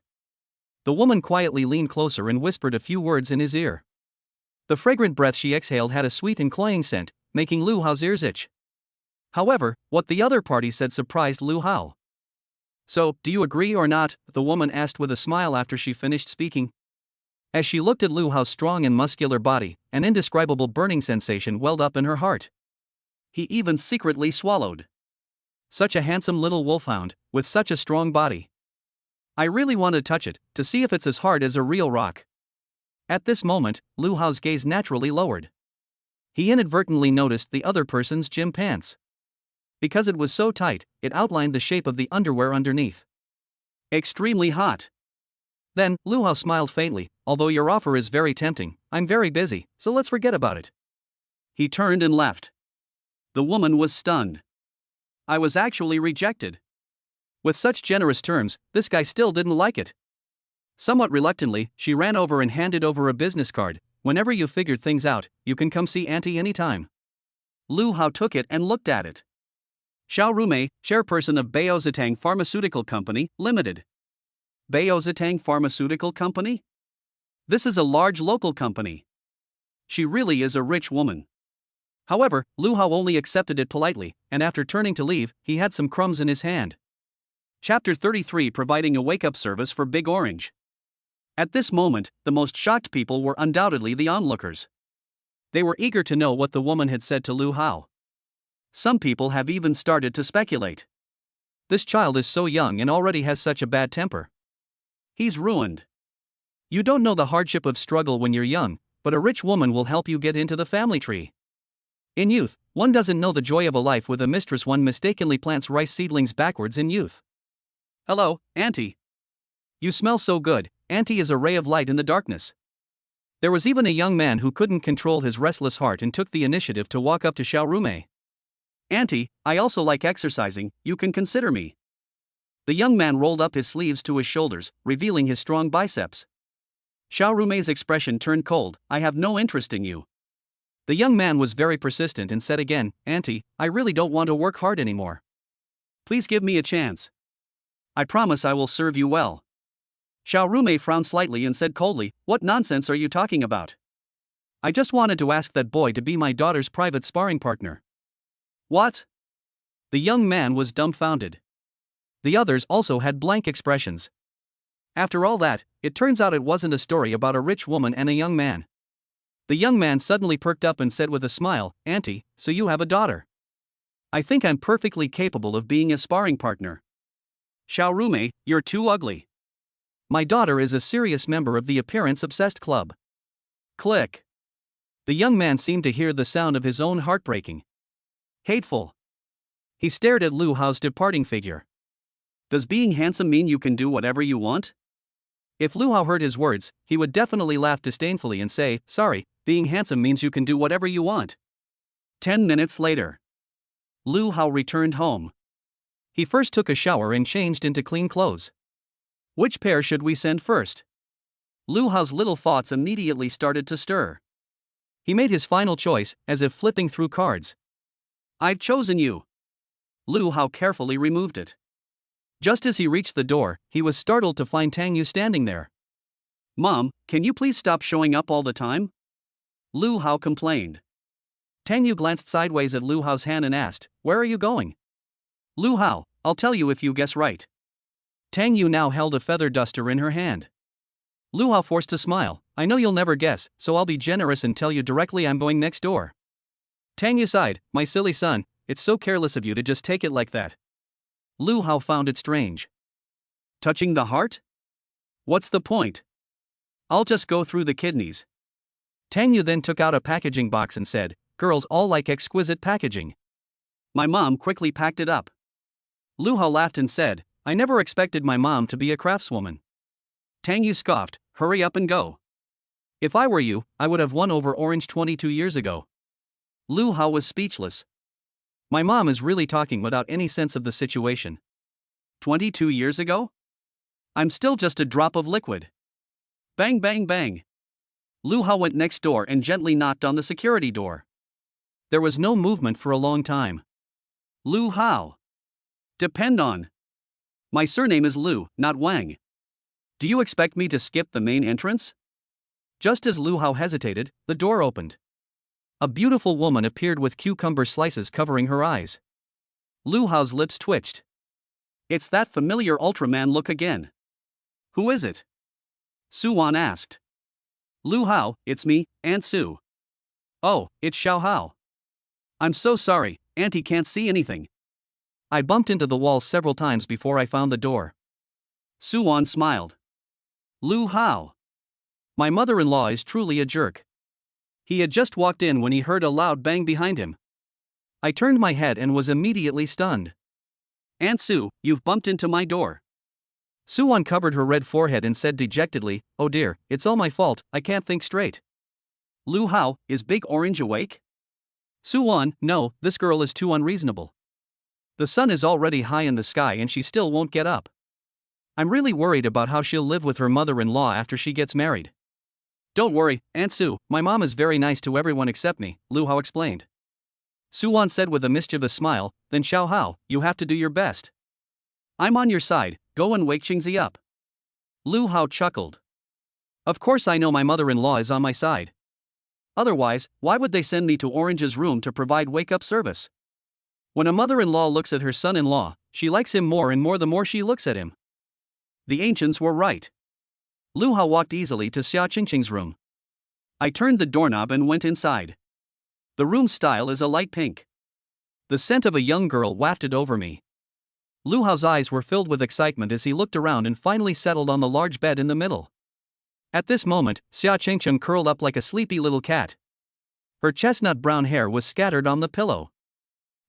The woman quietly leaned closer and whispered a few words in his ear. The fragrant breath she exhaled had a sweet and cloying scent, making Lu Hao's ears itch. However, what the other party said surprised Lu Hao. So, do you agree or not? The woman asked with a smile after she finished speaking. As she looked at Lu Hao's strong and muscular body, an indescribable burning sensation welled up in her heart. He even secretly swallowed. Such a handsome little wolfhound, with such a strong body. I really want to touch it, to see if it's as hard as a real rock. At this moment, Lu Hao's gaze naturally lowered. He inadvertently noticed the other person's gym pants. Because it was so tight, it outlined the shape of the underwear underneath. Extremely hot. Then, Lu Hao smiled faintly, although your offer is very tempting, I'm very busy, so let's forget about it. He turned and left. The woman was stunned. I was actually rejected. With such generous terms, this guy still didn't like it. Somewhat reluctantly, she ran over and handed over a business card. Whenever you figured things out, you can come see Auntie anytime. Lu Hao took it and looked at it. Xiao Rumei, chairperson of Baozitang Pharmaceutical Company, Limited. Baozitang Pharmaceutical Company? This is a large local company. She really is a rich woman. However, Lu Hao only accepted it politely, and after turning to leave, he had some crumbs in his hand. Chapter 33 Providing a wake-up service for Big Orange. At this moment, the most shocked people were undoubtedly the onlookers. They were eager to know what the woman had said to Lu Hao. Some people have even started to speculate. This child is so young and already has such a bad temper. He's ruined. You don't know the hardship of struggle when you're young, but a rich woman will help you get into the family tree. In youth, one doesn't know the joy of a life with a mistress. One mistakenly plants rice seedlings backwards in youth. Hello, Auntie. You smell so good. Auntie is a ray of light in the darkness. There was even a young man who couldn't control his restless heart and took the initiative to walk up to Xiao Rumei. Auntie, I also like exercising, you can consider me. The young man rolled up his sleeves to his shoulders, revealing his strong biceps. Xiao Rumei's expression turned cold. I have no interest in you. The young man was very persistent and said again, Auntie, I really don't want to work hard anymore. Please give me a chance. I promise I will serve you well. Xiao Rumei frowned slightly and said coldly, "What nonsense are you talking about? I just wanted to ask that boy to be my daughter's private sparring partner." What? The young man was dumbfounded. The others also had blank expressions. After all that, it turns out it wasn't a story about a rich woman and a young man. The young man suddenly perked up and said with a smile, "Auntie, so you have a daughter. I think I'm perfectly capable of being a sparring partner." Xiao Rumei, you're too ugly. My daughter is a serious member of the appearance-obsessed club. Click. The young man seemed to hear the sound of his own heart breaking. Hateful. He stared at Lu Hao's departing figure. Does being handsome mean you can do whatever you want? If Lu Hao heard his words, he would definitely laugh disdainfully and say, "Sorry, being handsome means you can do whatever you want." 10 minutes later. Lu Hao returned home. He first took a shower and changed into clean clothes. Which pair should we send first? Lu Hao's little thoughts immediately started to stir. He made his final choice, as if flipping through cards. I've chosen you. Lu Hao carefully removed it. Just as he reached the door, he was startled to find Tang Yu standing there. Mom, can you please stop showing up all the time? Lu Hao complained. Tang Yu glanced sideways at Lu Hao's hand and asked, "Where are you going?" Lu Hao, I'll tell you if you guess right. Tang Yu now held a feather duster in her hand. Lu Hao forced a smile. I know you'll never guess, so I'll be generous and tell you directly I'm going next door. Tang Yu sighed, my silly son, it's so careless of you to just take it like that. Lu Hao found it strange. Touching the heart? What's the point? I'll just go through the kidneys. Tang Yu then took out a packaging box and said, girls all like exquisite packaging. My mom quickly packed it up. Lu Hao laughed and said, I never expected my mom to be a craftswoman. Tang Yu scoffed, hurry up and go. If I were you, I would have won over Orange 22 years ago. Lu Hao was speechless. My mom is really talking without any sense of the situation. 22 years ago? I'm still just a drop of liquid. Bang bang bang. Lu Hao went next door and gently knocked on the security door. There was no movement for a long time. Lu Hao. Depend on. My surname is Lu, not Wang. Do you expect me to skip the main entrance? Just as Lu Hao hesitated, the door opened. A beautiful woman appeared with cucumber slices covering her eyes. Lu Hao's lips twitched. It's that familiar Ultraman look again. Who is it? Su Wan asked. Lu Hao, it's me, Aunt Su. Oh, it's Xiao Hao. I'm so sorry, Auntie can't see anything. I bumped into the wall several times before I found the door. Su Wan smiled. Lu Hao. My mother-in-law is truly a jerk. He had just walked in when he heard a loud bang behind him. I turned my head and was immediately stunned. Aunt Su, you've bumped into my door. Su uncovered her red forehead and said dejectedly, oh dear, it's all my fault, I can't think straight. Lu Hao, is Big Orange awake? Su Wan, no, this girl is too unreasonable. The sun is already high in the sky and she still won't get up. I'm really worried about how she'll live with her mother-in-law after she gets married. Don't worry, Aunt Su, my mom is very nice to everyone except me, Lu Hao explained. Su Wan said with a mischievous smile, then Xiao Hao, you have to do your best. I'm on your side, go and wake Qingzi up. Lu Hao chuckled. Of course I know my mother-in-law is on my side. Otherwise, why would they send me to Orange's room to provide wake-up service? When a mother-in-law looks at her son-in-law, she likes him more and more the more she looks at him. The ancients were right. Lu Hao walked easily to Xia Qingqing's room. I turned the doorknob and went inside. The room's style is a light pink. The scent of a young girl wafted over me. Lu Hao's eyes were filled with excitement as he looked around and finally settled on the large bed in the middle. At this moment, Xia Qingqing curled up like a sleepy little cat. Her chestnut brown hair was scattered on the pillow.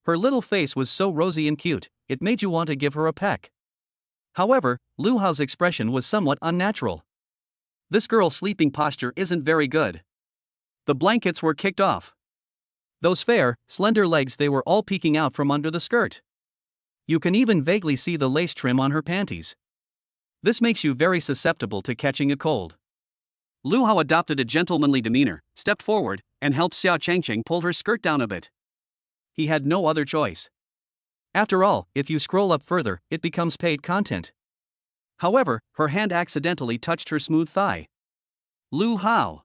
Her little face was so rosy and cute, it made you want to give her a peck. However, Lu Hao's expression was somewhat unnatural. This girl's sleeping posture isn't very good. The blankets were kicked off. Those fair, slender legs, they were all peeking out from under the skirt. You can even vaguely see the lace trim on her panties. This makes you very susceptible to catching a cold. Lu Hao adopted a gentlemanly demeanor, stepped forward, and helped Xia Qingqing pull her skirt down a bit. He had no other choice. After all, if you scroll up further, it becomes paid content. However, her hand accidentally touched her smooth thigh. Lu Hao.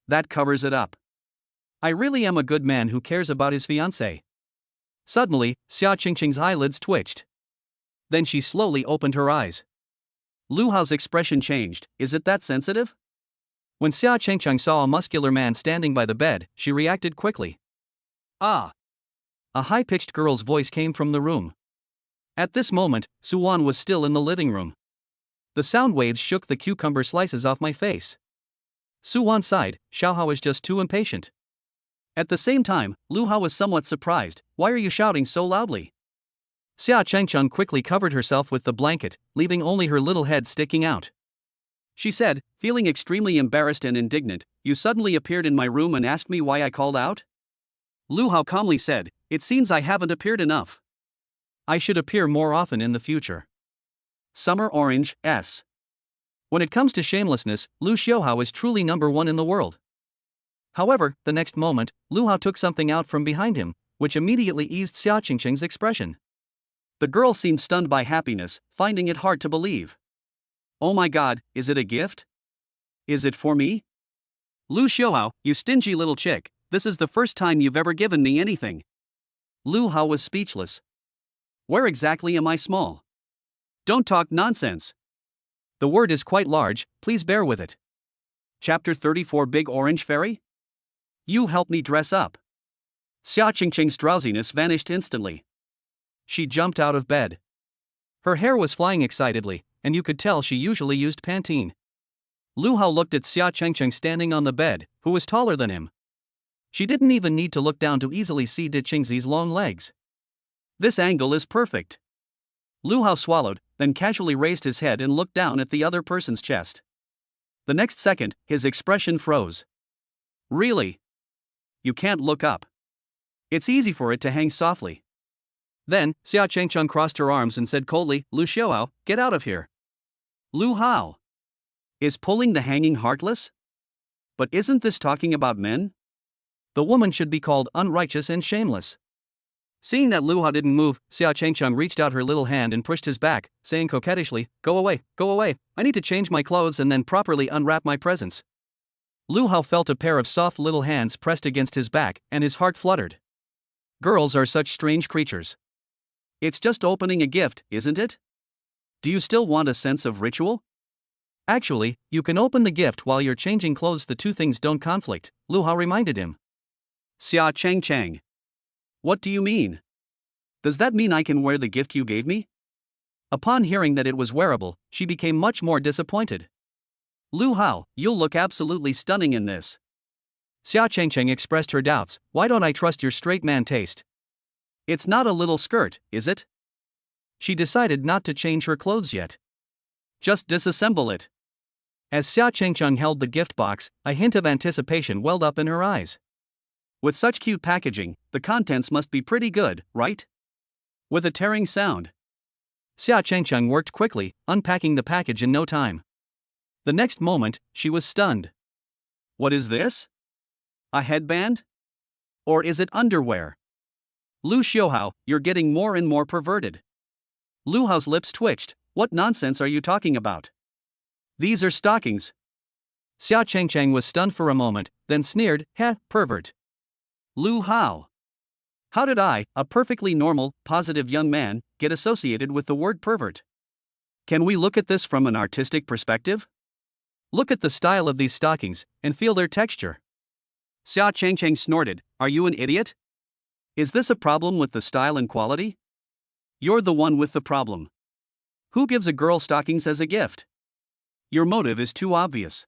That covers it up. I really am a good man who cares about his fiancée. Suddenly, Xia Qingqing's eyelids twitched. Then she slowly opened her eyes. Lu Hao's expression changed. Is it that sensitive? When Xia Qingqing saw a muscular man standing by the bed, she reacted quickly. Ah! A high-pitched girl's voice came from the room. At this moment, Suwan was still in the living room. The sound waves shook the cucumber slices off my face. Suwan sighed. Xiaohao is just too impatient. At the same time, Lu Hao was somewhat surprised. Why are you shouting so loudly? Xia Chengcheng quickly covered herself with the blanket, leaving only her little head sticking out. She said, feeling extremely embarrassed and indignant, "You suddenly appeared in my room and asked me why I called out?" Lu Hao calmly said, "It seems I haven't appeared enough. I should appear more often in the future." Summer Orange, S. When it comes to shamelessness, Lu Xiaohao is truly number one in the world. However, the next moment, Lu Hao took something out from behind him, which immediately eased Xia Qingqing's expression. The girl seemed stunned by happiness, finding it hard to believe. "Oh my god, is it a gift? Is it for me?" "Lu Xiaohao, you stingy little chick, this is the first time you've ever given me anything." Lu Hao was speechless. "Where exactly am I small? Don't talk nonsense. The word is quite large, please bear with it." Chapter 34 Big Orange Fairy? You help me dress up. Xia Qingqing's drowsiness vanished instantly. She jumped out of bed. Her hair was flying excitedly, and you could tell she usually used Pantene. Lu Hao looked at Xia Qingqing standing on the bed, who was taller than him. She didn't even need to look down to easily see Di Qingzi's long legs. This angle is perfect. Lu Hao swallowed, then casually raised his head and looked down at the other person's chest. The next second, his expression froze. Really? You can't look up. It's easy for it to hang softly. Then, Xia Chengcheng crossed her arms and said coldly, "Lu Xiaohao, get out of here." Lu Hao. Is pulling the hanging heartless? But isn't this talking about men? The woman should be called unrighteous and shameless. Seeing that Lu Hao didn't move, Xia Chengcheng reached out her little hand and pushed his back, saying coquettishly, go away, I need to change my clothes and then properly unwrap my presents." Lu Hao felt a pair of soft little hands pressed against his back, and his heart fluttered. Girls are such strange creatures. It's just opening a gift, isn't it? Do you still want a sense of ritual? Actually, you can open the gift while you're changing clothes. The two things don't conflict, Lu Hao reminded him. Xia Chengcheng. What do you mean? Does that mean I can wear the gift you gave me? Upon hearing that it was wearable, she became much more disappointed. Lu Hao, you'll look absolutely stunning in this. Xia Chengcheng expressed her doubts. Why don't I trust your straight man taste? It's not a little skirt, is it? She decided not to change her clothes yet. Just disassemble it. As Xia Chengcheng held the gift box, a hint of anticipation welled up in her eyes. With such cute packaging, the contents must be pretty good, right? With a tearing sound. Xia Chengcheng worked quickly, unpacking the package in no time. The next moment, she was stunned. What is this? A headband? Or is it underwear? Lu Xiaohao, you're getting more and more perverted. Lu Hao's lips twitched. What nonsense are you talking about? These are stockings. Xia Chengcheng was stunned for a moment, then sneered, heh, pervert. Lu Hao. How did I, a perfectly normal, positive young man, get associated with the word pervert? Can we look at this from an artistic perspective? Look at the style of these stockings, and feel their texture. Xia Chengcheng snorted, are you an idiot? Is this a problem with the style and quality? You're the one with the problem. Who gives a girl stockings as a gift? Your motive is too obvious.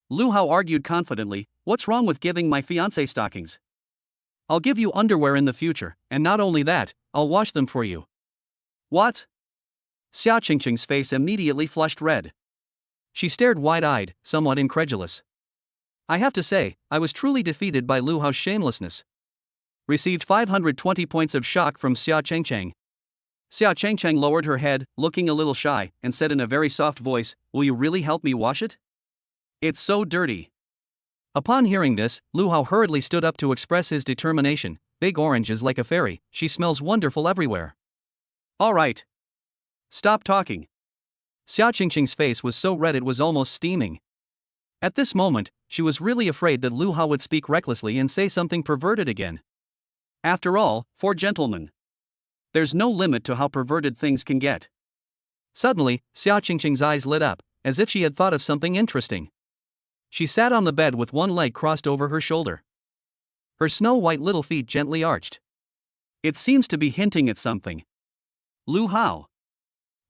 Lu Hao argued confidently, what's wrong with giving my fiancé stockings? I'll give you underwear in the future, and not only that, I'll wash them for you. What? Xia Chengcheng's face immediately flushed red. She stared wide-eyed, somewhat incredulous. I have to say, I was truly defeated by Lu Hao's shamelessness. Received 520 points of shock from Xia Chengcheng. Xia Chengcheng lowered her head, looking a little shy, and said in a very soft voice, will you really help me wash it? It's so dirty. Upon hearing this, Lu Hao hurriedly stood up to express his determination. big orange is like a fairy, she smells wonderful everywhere. Alright. Stop talking. Xia Qingqing's face was so red it was almost steaming. At this moment, she was really afraid that Lu Hao would speak recklessly and say something perverted again. After all, for gentlemen, there's no limit to how perverted things can get. Suddenly, Xia Qingqing's eyes lit up, as if she had thought of something interesting. She sat on the bed with one leg crossed over her shoulder. Her snow-white little feet gently arched. It seems to be hinting at something. Lu Hao.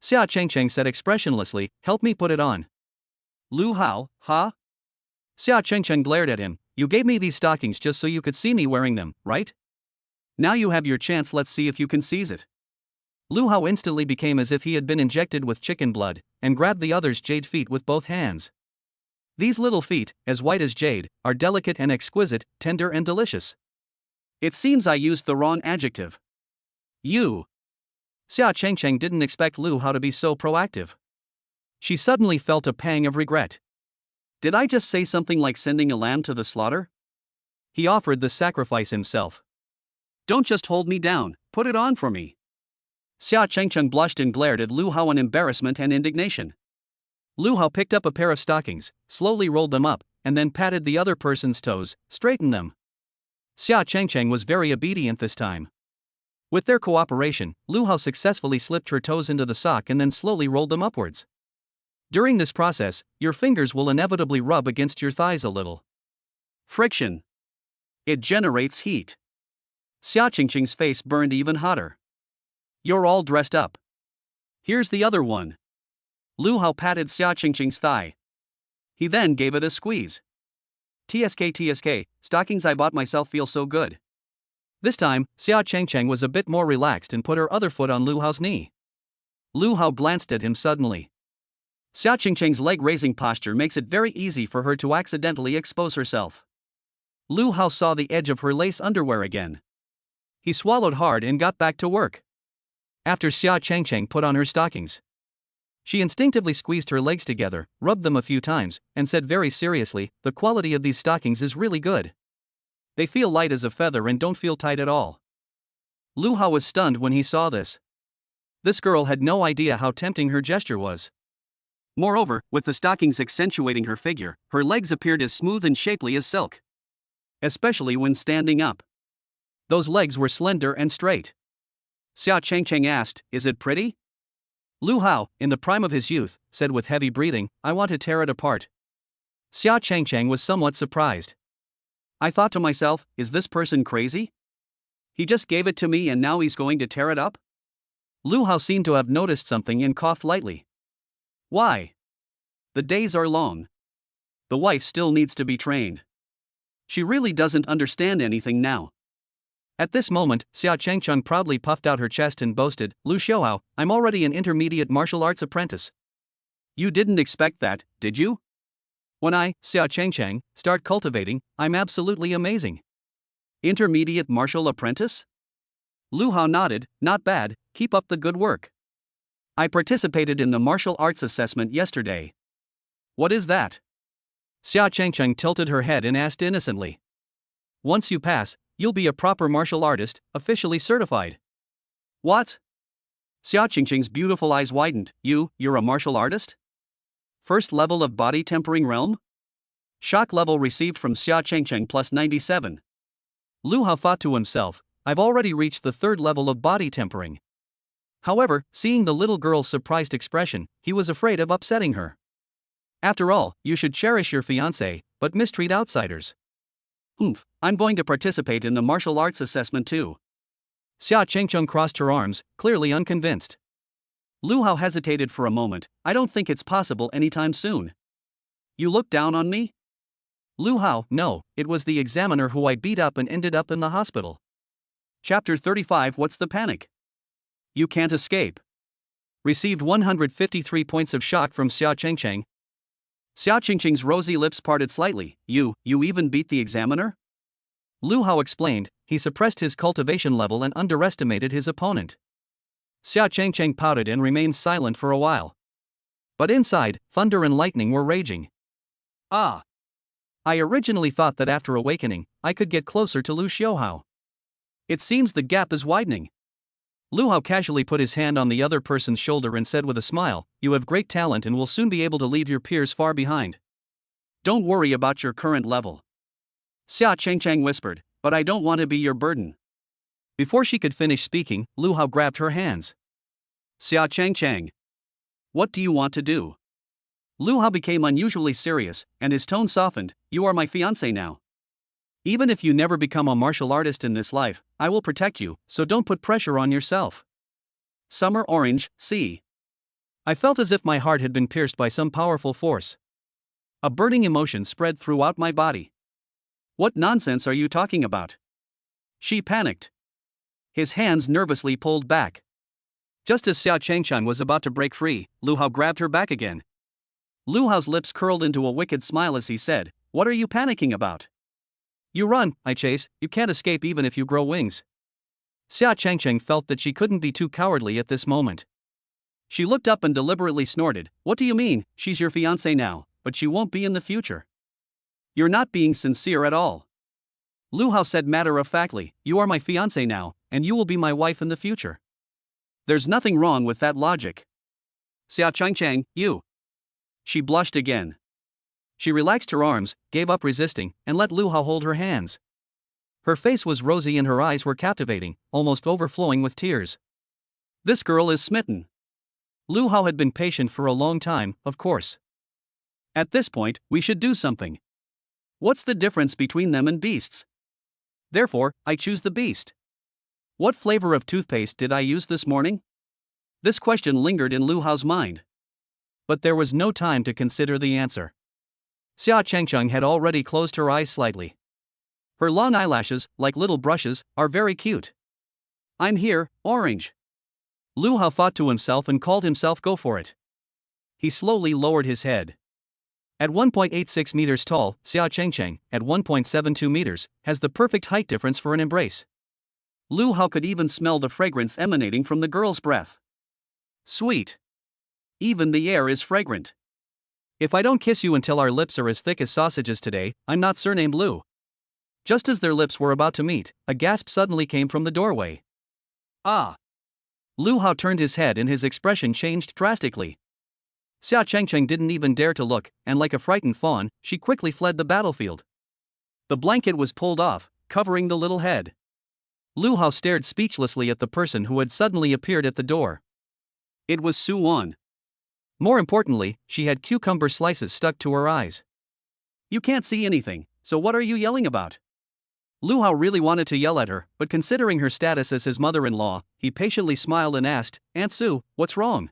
Xia Qingqing said expressionlessly, help me put it on. Lu Hao, huh? Xia Qingqing glared at him, you gave me these stockings just so you could see me wearing them, right? Now you have your chance, let's see if you can seize it. Lu Hao instantly became as if he had been injected with chicken blood, and grabbed the other's jade feet with both hands. These little feet, as white as jade, are delicate and exquisite, tender and delicious. It seems I used the wrong adjective. You. Xia Qingqing didn't expect Lu Hao to be so proactive. She suddenly felt a pang of regret. Did I just say something like sending a lamb to the slaughter? He offered the sacrifice himself. Don't just hold me down, put it on for me. Xia Qingqing blushed and glared at Lu Hao in embarrassment and indignation. Lu Hao picked up a pair of stockings, slowly rolled them up, and then patted the other person's toes, straightened them. Xia Qingqing was very obedient this time. With their cooperation, Lu Hao successfully slipped her toes into the sock and then slowly rolled them upwards. During this process, your fingers will inevitably rub against your thighs a little. Friction. It generates heat. Xia Qingqing's face burned even hotter. You're all dressed up. Here's the other one. Lu Hao patted Xia Qingqing's thigh. He then gave it a squeeze. TSK, stockings I bought myself feel so good. This time, Xia Qingqing was a bit more relaxed and put her other foot on Lu Hao's knee. Lu Hao glanced at him suddenly. Xia Qingqing's leg-raising posture makes it very easy for her to accidentally expose herself. Lu Hao saw the edge of her lace underwear again. He swallowed hard and got back to work. After Xia Qingqing put on her stockings, she instinctively squeezed her legs together, rubbed them a few times, and said very seriously, the quality of these stockings is really good. They feel light as a feather and don't feel tight at all. Lu Hao was stunned when he saw this. This girl had no idea how tempting her gesture was. Moreover, with the stockings accentuating her figure, her legs appeared as smooth and shapely as silk. Especially when standing up. Those legs were slender and straight. Xia Qingqing asked, is it pretty? Lu Hao, in the prime of his youth, said with heavy breathing, I want to tear it apart. Xia Qingqing was somewhat surprised. I thought to myself, is this person crazy? He just gave it to me and now he's going to tear it up? Lu Hao seemed to have noticed something and coughed lightly. Why? The days are long. The wife still needs to be trained. She really doesn't understand anything now. At this moment, Xia Qingqing proudly puffed out her chest and boasted, Lu Xiaohao, I'm already an intermediate martial arts apprentice. You didn't expect that, did you? When I, Xia Qingqing, start cultivating, I'm absolutely amazing. Intermediate martial apprentice? Lu Hao nodded, not bad, keep up the good work. I participated in the martial arts assessment yesterday. What is that? Xia Qingqing tilted her head and asked innocently. Once you pass, you'll be a proper martial artist, officially certified. What? Xia Qingqing's beautiful eyes widened, you're a martial artist? First level of body tempering realm? Shock level received from Xia Qingqing plus 97. Lu Hao thought to himself, I've already reached the third level of body tempering. However, seeing the little girl's surprised expression, he was afraid of upsetting her. After all, you should cherish your fiancé, but mistreat outsiders. I'm going to participate in the martial arts assessment too. Xia Qingqing crossed her arms, clearly unconvinced. Lu Hao hesitated for a moment, I don't think it's possible anytime soon. You look down on me? Lu Hao, no, it was the examiner who I beat up and ended up in the hospital. Chapter 35 What's the panic? You can't escape. Received 153 points of shock from Xia Qingqing. Xia Qingqing's rosy lips parted slightly, you even beat the examiner? Lu Hao explained, he suppressed his cultivation level and underestimated his opponent. Xia Qingqing pouted and remained silent for a while. But inside, thunder and lightning were raging. Ah! I originally thought that after awakening, I could get closer to Lu Xiaohao. It seems the gap is widening. Lu Hao casually put his hand on the other person's shoulder and said with a smile, "You have great talent and will soon be able to leave your peers far behind. Don't worry about your current level." Xia Chengcheng whispered, "But I don't want to be your burden." Before she could finish speaking, Lu Hao grabbed her hands. "Xia Chengcheng, what do you want to do?" Lu Hao became unusually serious, and his tone softened. "You are my fiancé now. Even if you never become a martial artist in this life, I will protect you, so don't put pressure on yourself." Summer Orange, C. I felt as if my heart had been pierced by some powerful force. A burning emotion spread throughout my body. "What nonsense are you talking about?" She panicked. His hands nervously pulled back. Just as Xia Chengcheng was about to break free, Lu Hao grabbed her back again. Lu Hao's lips curled into a wicked smile as he said, "What are you panicking about? You run, I chase, you can't escape even if you grow wings." Xia Chengcheng felt that she couldn't be too cowardly at this moment. She looked up and deliberately snorted, "What do you mean? She's your fiancé now, but she won't be in the future. You're not being sincere at all." Lu Hao said matter-of-factly, "You are my fiancé now, and you will be my wife in the future. There's nothing wrong with that logic." "Xia Chengcheng, you." She blushed again. She relaxed her arms, gave up resisting, and let Lu Hao hold her hands. Her face was rosy and her eyes were captivating, almost overflowing with tears. This girl is smitten. Lu Hao had been patient for a long time, of course. At this point, we should do something. What's the difference between them and beasts? Therefore, I choose the beast. What flavor of toothpaste did I use this morning? This question lingered in Lu Hao's mind. But there was no time to consider the answer. Xia Chengcheng had already closed her eyes slightly. Her long eyelashes, like little brushes, are very cute. "I'm here, Orange." Lu Hao thought to himself and called himself go for it. He slowly lowered his head. At 1.86 meters tall, Xia Chengcheng, at 1.72 meters, has the perfect height difference for an embrace. Lu Hao could even smell the fragrance emanating from the girl's breath. Sweet. Even the air is fragrant. "If I don't kiss you until our lips are as thick as sausages today, I'm not surnamed Lu." Just as their lips were about to meet, a gasp suddenly came from the doorway. "Ah!" Lu Hao turned his head and his expression changed drastically. Xia Chengcheng didn't even dare to look, and like a frightened fawn, she quickly fled the battlefield. The blanket was pulled off, covering the little head. Lu Hao stared speechlessly at the person who had suddenly appeared at the door. It was Su Wan. More importantly, she had cucumber slices stuck to her eyes. "You can't see anything, so what are you yelling about?" Lu Hao really wanted to yell at her, but considering her status as his mother-in-law, he patiently smiled and asked, "Aunt Su, what's wrong?"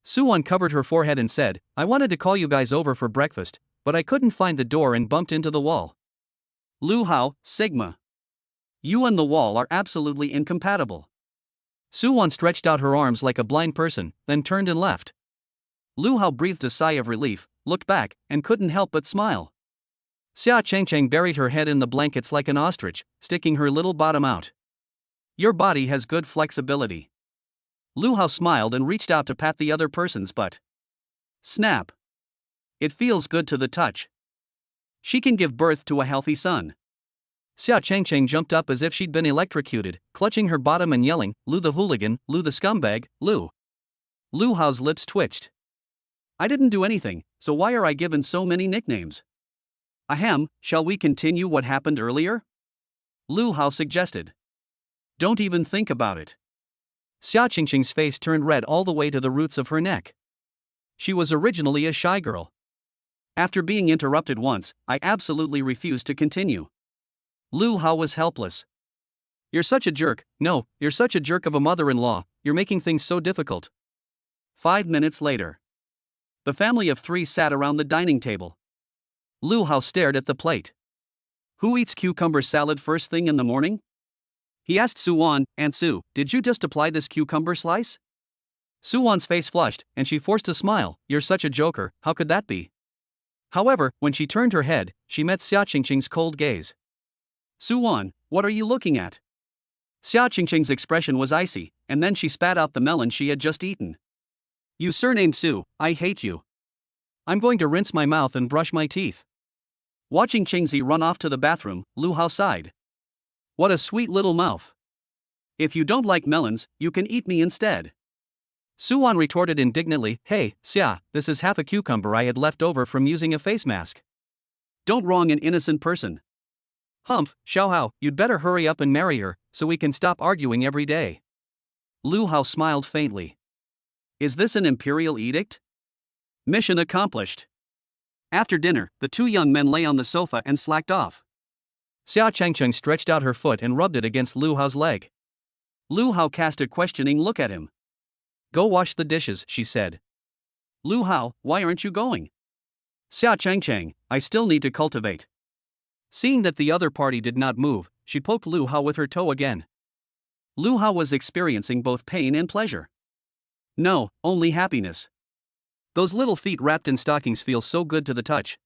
Su Wan covered her forehead and said, "I wanted to call you guys over for breakfast, but I couldn't find the door and bumped into the wall." Lu Hao, Sigma. You and the wall are absolutely incompatible. Su Wan stretched out her arms like a blind person, then turned and left. Lu Hao breathed a sigh of relief, looked back, and couldn't help but smile. Xia Chengcheng buried her head in the blankets like an ostrich, sticking her little bottom out. "Your body has good flexibility." Lu Hao smiled and reached out to pat the other person's butt. Snap. It feels good to the touch. She can give birth to a healthy son. Xia Chengcheng jumped up as if she'd been electrocuted, clutching her bottom and yelling, "Lu the hooligan, Lu the scumbag, Lu." Lu Hao's lips twitched. "I didn't do anything, so why are I given so many nicknames?" "Ahem, shall we continue what happened earlier?" Lu Hao suggested. "Don't even think about it." Xia Chengcheng's face turned red all the way to the roots of her neck. She was originally a shy girl. After being interrupted once, I absolutely refused to continue. Lu Hao was helpless. "You're such a jerk, no, you're such a jerk of a mother-in-law, you're making things so difficult." 5 minutes later. The family of 3 sat around the dining table. Lu Hao stared at the plate. "Who eats cucumber salad first thing in the morning?" He asked Su Wan, "Aunt Su, did you just apply this cucumber slice?" Su Wan's face flushed, and she forced a smile. "You're such a joker, how could that be?" However, when she turned her head, she met Xia Chengcheng's cold gaze. "Su Wan, what are you looking at?" Xia Chengcheng's expression was icy, and then she spat out the melon she had just eaten. "You surnamed Su, I hate you. I'm going to rinse my mouth and brush my teeth." Watching Qingzi run off to the bathroom, Lu Hao sighed. What a sweet little mouth. If you don't like melons, you can eat me instead. Suwon retorted indignantly, hey, Xia, this is half a cucumber I had left over from using a face mask. Don't wrong an innocent person. Humph, Xiaohao, you'd better hurry up and marry her, so we can stop arguing every day. Lu Hao smiled faintly. Is this an imperial edict? Mission accomplished. After dinner, the two young men lay on the sofa and slacked off. Xia Chengcheng stretched out her foot and rubbed it against Lu Hao's leg. Lu Hao cast a questioning look at him. Go wash the dishes, she said. Lu Hao, why aren't you going? Xia Chengcheng, I still need to cultivate. Seeing that the other party did not move, she poked Lu Hao with her toe again. Lu Hao was experiencing both pain and pleasure. No, only happiness. Those little feet wrapped in stockings feel so good to the touch.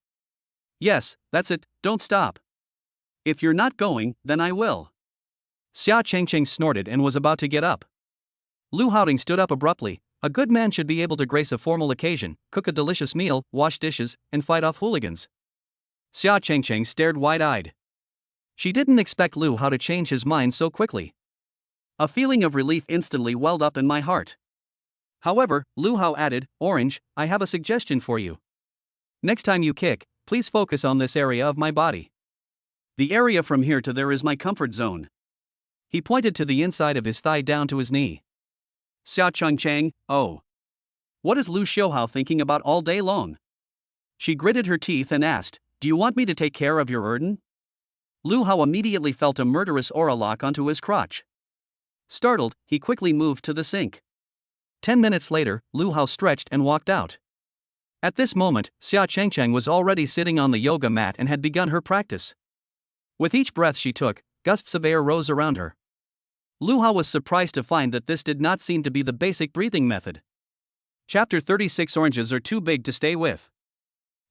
Yes, that's it, don't stop. If you're not going, then I will. Xia Chengcheng snorted and was about to get up. Lu Haoding stood up abruptly. A good man should be able to grace a formal occasion, cook a delicious meal, wash dishes, and fight off hooligans. Xia Chengcheng stared wide-eyed. She didn't expect Lu Hao to change his mind so quickly. A feeling of relief instantly welled up in my heart. However, Lu Hao added, Orange, I have a suggestion for you. Next time you kick, please focus on this area of my body. The area from here to there is my comfort zone. He pointed to the inside of his thigh down to his knee. Xia Chengcheng, oh. What is Lu Xiaohao thinking about all day long? She gritted her teeth and asked, do you want me to take care of your Erden? Lu Hao immediately felt a murderous aura lock onto his crotch. Startled, he quickly moved to the sink. 10 minutes later, Lu Hao stretched and walked out. At this moment, Xia Chengcheng was already sitting on the yoga mat and had begun her practice. With each breath she took, gusts of air rose around her. Lu Hao was surprised to find that this did not seem to be the basic breathing method. Chapter 36 Oranges are too big to stay with.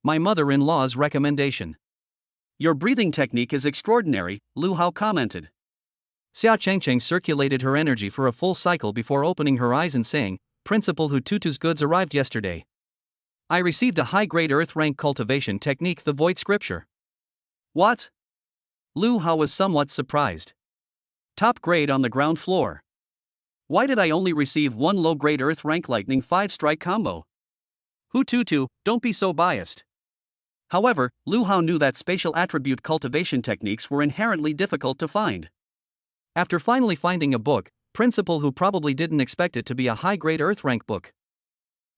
My mother-in-law's recommendation. Your breathing technique is extraordinary, Lu Hao commented. Xia Chengcheng circulated her energy for a full cycle before opening her eyes and saying, Principal Hu Tutu's goods arrived yesterday. I received a high-grade earth rank cultivation technique, the Void Scripture. What? Lu Hao was somewhat surprised. Top grade on the ground floor. Why did I only receive one low-grade earth rank lightning 5-strike combo? Hu Tutu, don't be so biased. However, Lu Hao knew that spatial attribute cultivation techniques were inherently difficult to find. After finally finding a book, Principal Hu probably didn't expect it to be a high-grade earth rank book.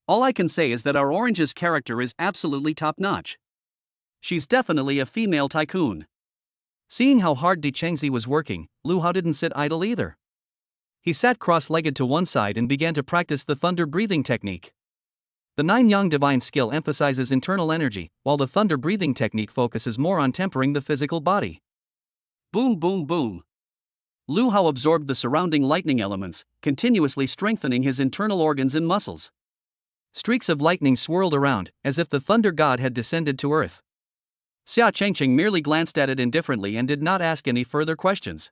All I can say is that our Orange's character is absolutely top-notch. She's definitely a female tycoon. Seeing how hard Di Chengzi was working, Lu Hao didn't sit idle either. He sat cross-legged to one side and began to practice the thunder breathing technique. The Nine-Yang divine skill emphasizes internal energy, while the thunder breathing technique focuses more on tempering the physical body. Boom boom boom. Lu Hao absorbed the surrounding lightning elements, continuously strengthening his internal organs and muscles. Streaks of lightning swirled around, as if the thunder god had descended to earth. Xia Chengcheng merely glanced at it indifferently and did not ask any further questions.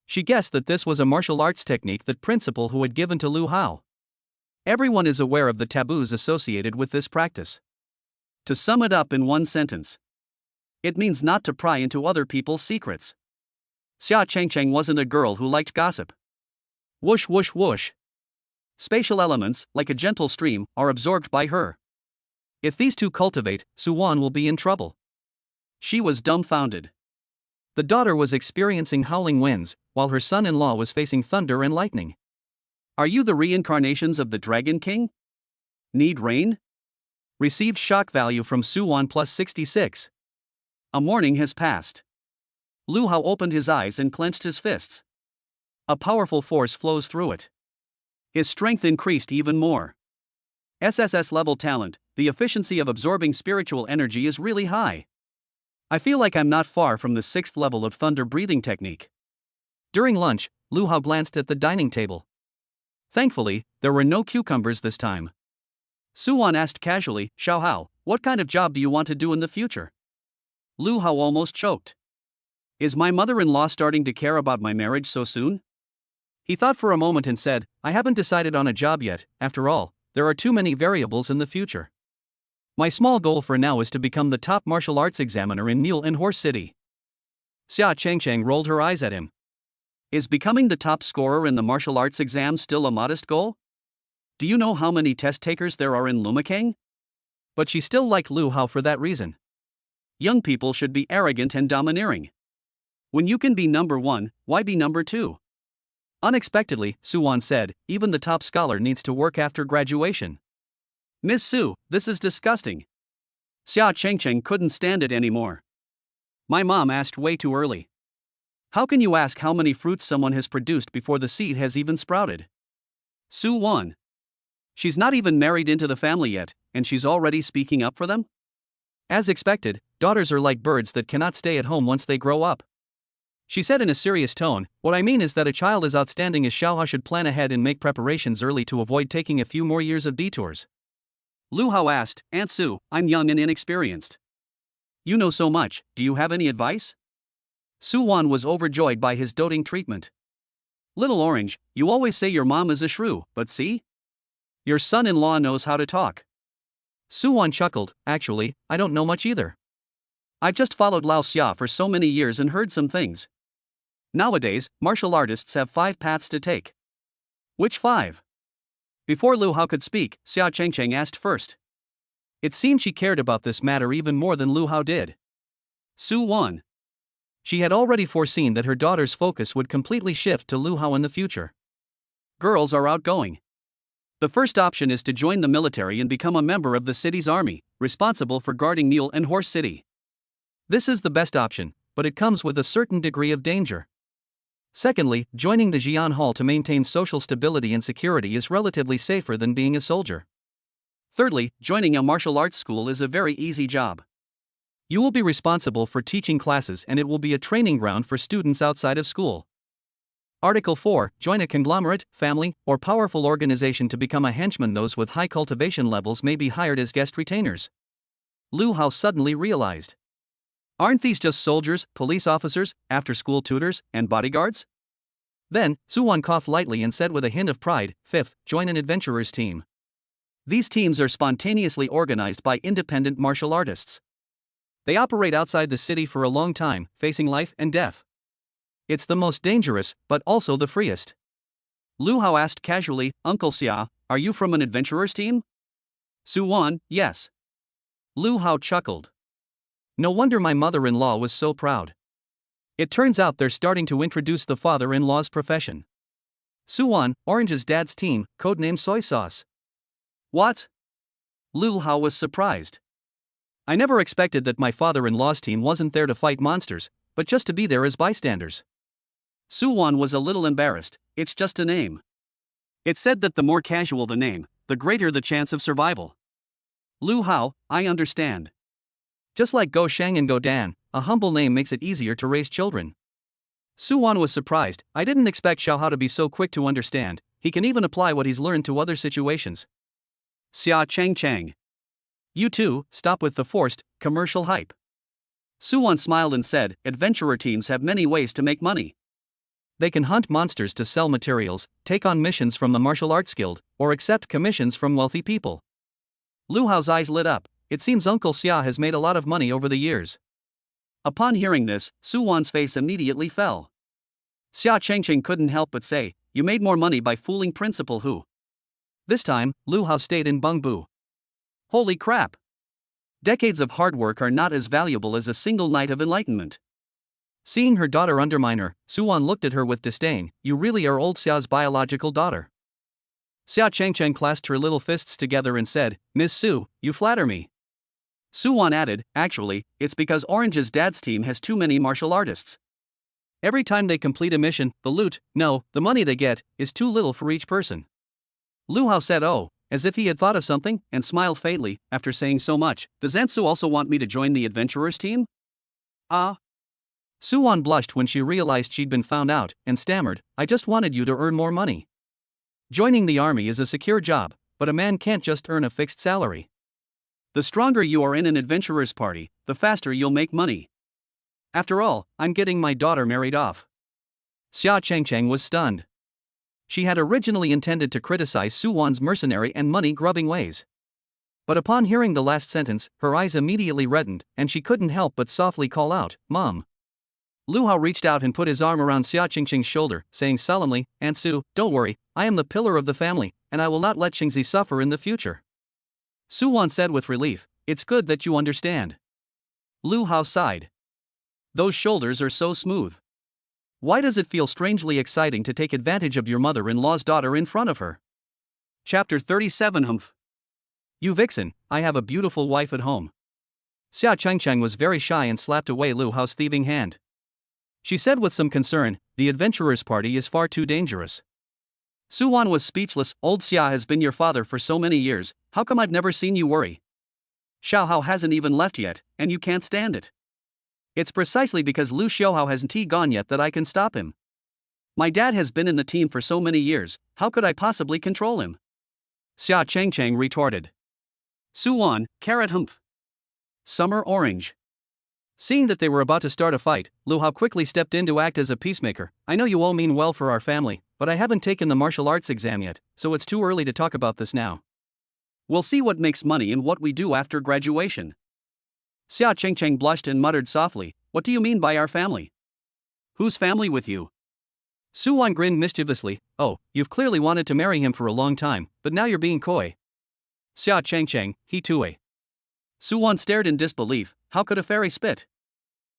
She guessed that this was a martial arts technique that Principal Hu had given to Lu Hao. Everyone is aware of the taboos associated with this practice. To sum it up in one sentence, it means not to pry into other people's secrets. Xia Chengcheng wasn't a girl who liked gossip. Whoosh whoosh whoosh. Spatial elements, like a gentle stream, are absorbed by her. If these two cultivate, Suwon will be in trouble. She was dumbfounded. The daughter was experiencing howling winds, while her son-in-law was facing thunder and lightning. Are you the reincarnations of the Dragon King? Need rain? Received shock value from Suwon plus 66. A morning has passed. Lu Hao opened his eyes and clenched his fists. A powerful force flows through it. His strength increased even more. SSS-level talent, the efficiency of absorbing spiritual energy is really high. I feel like I'm not far from the 6th level of thunder breathing technique. During lunch, Lu Hao glanced at the dining table. Thankfully, there were no cucumbers this time. Suwon asked casually, Xiaohao, what kind of job do you want to do in the future? Lu Hao almost choked. Is my mother-in-law starting to care about my marriage so soon? He thought for a moment and said, I haven't decided on a job yet, after all, there are too many variables in the future. My small goal for now is to become the top martial arts examiner in Mule and Horse City. Xia Changcheng rolled her eyes at him. Is becoming the top scorer in the martial arts exam still a modest goal? Do you know how many test takers there are in Lumekang? But she still liked Lu Hao for that reason. Young people should be arrogant and domineering. When you can be number one, why be number two? Unexpectedly, Su Wan said, even the top scholar needs to work after graduation. Miss Su, this is disgusting. Xia Chengcheng couldn't stand it anymore. My mom asked way too early. How can you ask how many fruits someone has produced before the seed has even sprouted? Su Wan. She's not even married into the family yet, and she's already speaking up for them? As expected, daughters are like birds that cannot stay at home once they grow up. She said in a serious tone, what I mean is that a child as outstanding as Xiaohua should plan ahead and make preparations early to avoid taking a few more years of detours. Lu Hao asked, Aunt Su, I'm young and inexperienced. You know so much, do you have any advice? Su Wan was overjoyed by his doting treatment. Little Orange, you always say your mom is a shrew, but see? Your son-in-law knows how to talk. Su Wan chuckled, actually, I don't know much either. I've just followed Lao Xia for so many years and heard some things. Nowadays, martial artists have 5 paths to take. Which 5? Before Lu Hao could speak, Xia Chengcheng asked first. It seemed she cared about this matter even more than Lu Hao did. Su Wan. She had already foreseen that her daughter's focus would completely shift to Lu Hao in the future. Girls are outgoing. The first option is to join the military and become a member of the city's army, responsible for guarding Mule and Horse City. This is the best option, but it comes with a certain degree of danger. Secondly, joining the Jian Hall to maintain social stability and security is relatively safer than being a soldier. Thirdly, joining a martial arts school is a very easy job. You will be responsible for teaching classes and it will be a training ground for students outside of school. Article 4. Join a conglomerate, family, or powerful organization to become a henchman. Those with high cultivation levels may be hired as guest retainers. Lu Hao suddenly realized. Aren't these just soldiers, police officers, after-school tutors, and bodyguards? Then, Su Wan coughed lightly and said with a hint of pride, 5th, join an adventurers team. These teams are spontaneously organized by independent martial artists. They operate outside the city for a long time, facing life and death. It's the most dangerous, but also the freest. Lu Hao asked casually, Uncle Xia, are you from an adventurers team? Su Wan, yes. Lu Hao chuckled. No wonder my mother-in-law was so proud. It turns out they're starting to introduce the father-in-law's profession. Su Wan, Orange's dad's team, codenamed Soy Sauce. What? Lu Hao was surprised. I never expected that my father-in-law's team wasn't there to fight monsters, but just to be there as bystanders. Su Wan was a little embarrassed, it's just a name. It said that the more casual the name, the greater the chance of survival. Lu Hao, I understand. Just like Go Shang and Go Dan, a humble name makes it easier to raise children. Su Wan was surprised, I didn't expect Xiaohao to be so quick to understand, he can even apply what he's learned to other situations. Xia Chengcheng. You too, stop with the forced, commercial hype. Su Wan smiled and said, adventurer teams have many ways to make money. They can hunt monsters to sell materials, take on missions from the martial arts guild, or accept commissions from wealthy people. Lu Hao's eyes lit up. It seems Uncle Xia has made a lot of money over the years. Upon hearing this, Su Wan's face immediately fell. Xia Chengcheng couldn't help but say, you made more money by fooling Principal Hu. This time, Lu Hao stayed in Bengbu. Holy crap! Decades of hard work are not as valuable as a single night of enlightenment. Seeing her daughter undermine her, Su Wan looked at her with disdain, you really are old Xia's biological daughter. Xia Chengcheng clasped her little fists together and said, Miss Su, you flatter me. Su Wan added, actually, it's because Orange's dad's team has too many martial artists. Every time they complete a mission, the loot, no, the money they get, is too little for each person. Lu Hao said oh, as if he had thought of something, and smiled faintly, after saying so much, does Aunt Su also want me to join the adventurers team? Ah. Su Wan blushed when she realized she'd been found out, and stammered, I just wanted you to earn more money. Joining the army is a secure job, but a man can't just earn a fixed salary. The stronger you are in an adventurer's party, the faster you'll make money. After all, I'm getting my daughter married off. Xia Chengcheng was stunned. She had originally intended to criticize Su Wan's mercenary and money-grubbing ways. But upon hearing the last sentence, her eyes immediately reddened, and she couldn't help but softly call out, Mom. Lu Hao reached out and put his arm around Xia Qingqing's shoulder, saying solemnly, "Aunt Su, don't worry, I am the pillar of the family, and I will not let Qingzi suffer in the future." Su Wan said with relief, "It's good that you understand." Lu Hao sighed. Those shoulders are so smooth. Why does it feel strangely exciting to take advantage of your mother-in-law's daughter in front of her? Chapter 37 Humph. You vixen, I have a beautiful wife at home. Xia Changcheng was very shy and slapped away Lu Hao's thieving hand. She said with some concern, "The adventurers' party is far too dangerous." Su Wan was speechless. "Old Xia has been your father for so many years, how come I've never seen you worry? Xiao Hao hasn't even left yet, and you can't stand it." "It's precisely because Lu Xiaohao hasn't gone yet that I can stop him. My dad has been in the team for so many years, how could I possibly control him?" Xia Changcheng retorted. Su Wan, carrot humph. Summer orange. Seeing that they were about to start a fight, Lu Hao quickly stepped in to act as a peacemaker. "I know you all mean well for our family, but I haven't taken the martial arts exam yet, so it's too early to talk about this now. We'll see what makes money and what we do after graduation." Xia Chengcheng blushed and muttered softly, "What do you mean by our family? Whose family with you?" Su Wan grinned mischievously, "Oh, you've clearly wanted to marry him for a long time, but now you're being coy." Xia Chengcheng, he too. Su Wan stared in disbelief. How could a fairy spit?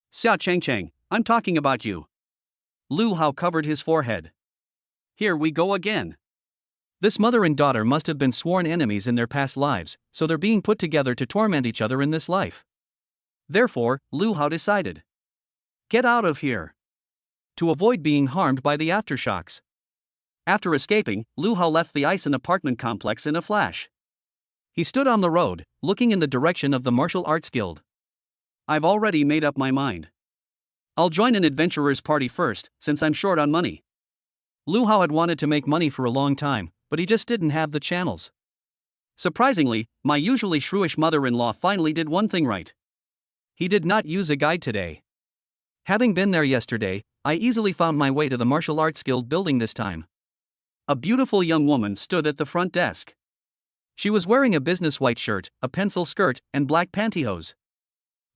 Xia Chengcheng, I'm talking about you. Lu Hao covered his forehead. Here we go again. This mother and daughter must have been sworn enemies in their past lives, so they're being put together to torment each other in this life. Therefore, Lu Hao decided. Get out of here. To avoid being harmed by the aftershocks. After escaping, Lu Hao left the Ison apartment complex in a flash. He stood on the road, looking in the direction of the martial arts guild. I've already made up my mind. I'll join an adventurer's party first, since I'm short on money. Lu Hao had wanted to make money for a long time, but he just didn't have the channels. Surprisingly, my usually shrewish mother-in-law finally did one thing right. He did not use a guide today. Having been there yesterday, I easily found my way to the martial arts guild building this time. A beautiful young woman stood at the front desk. She was wearing a business white shirt, a pencil skirt, and black pantyhose.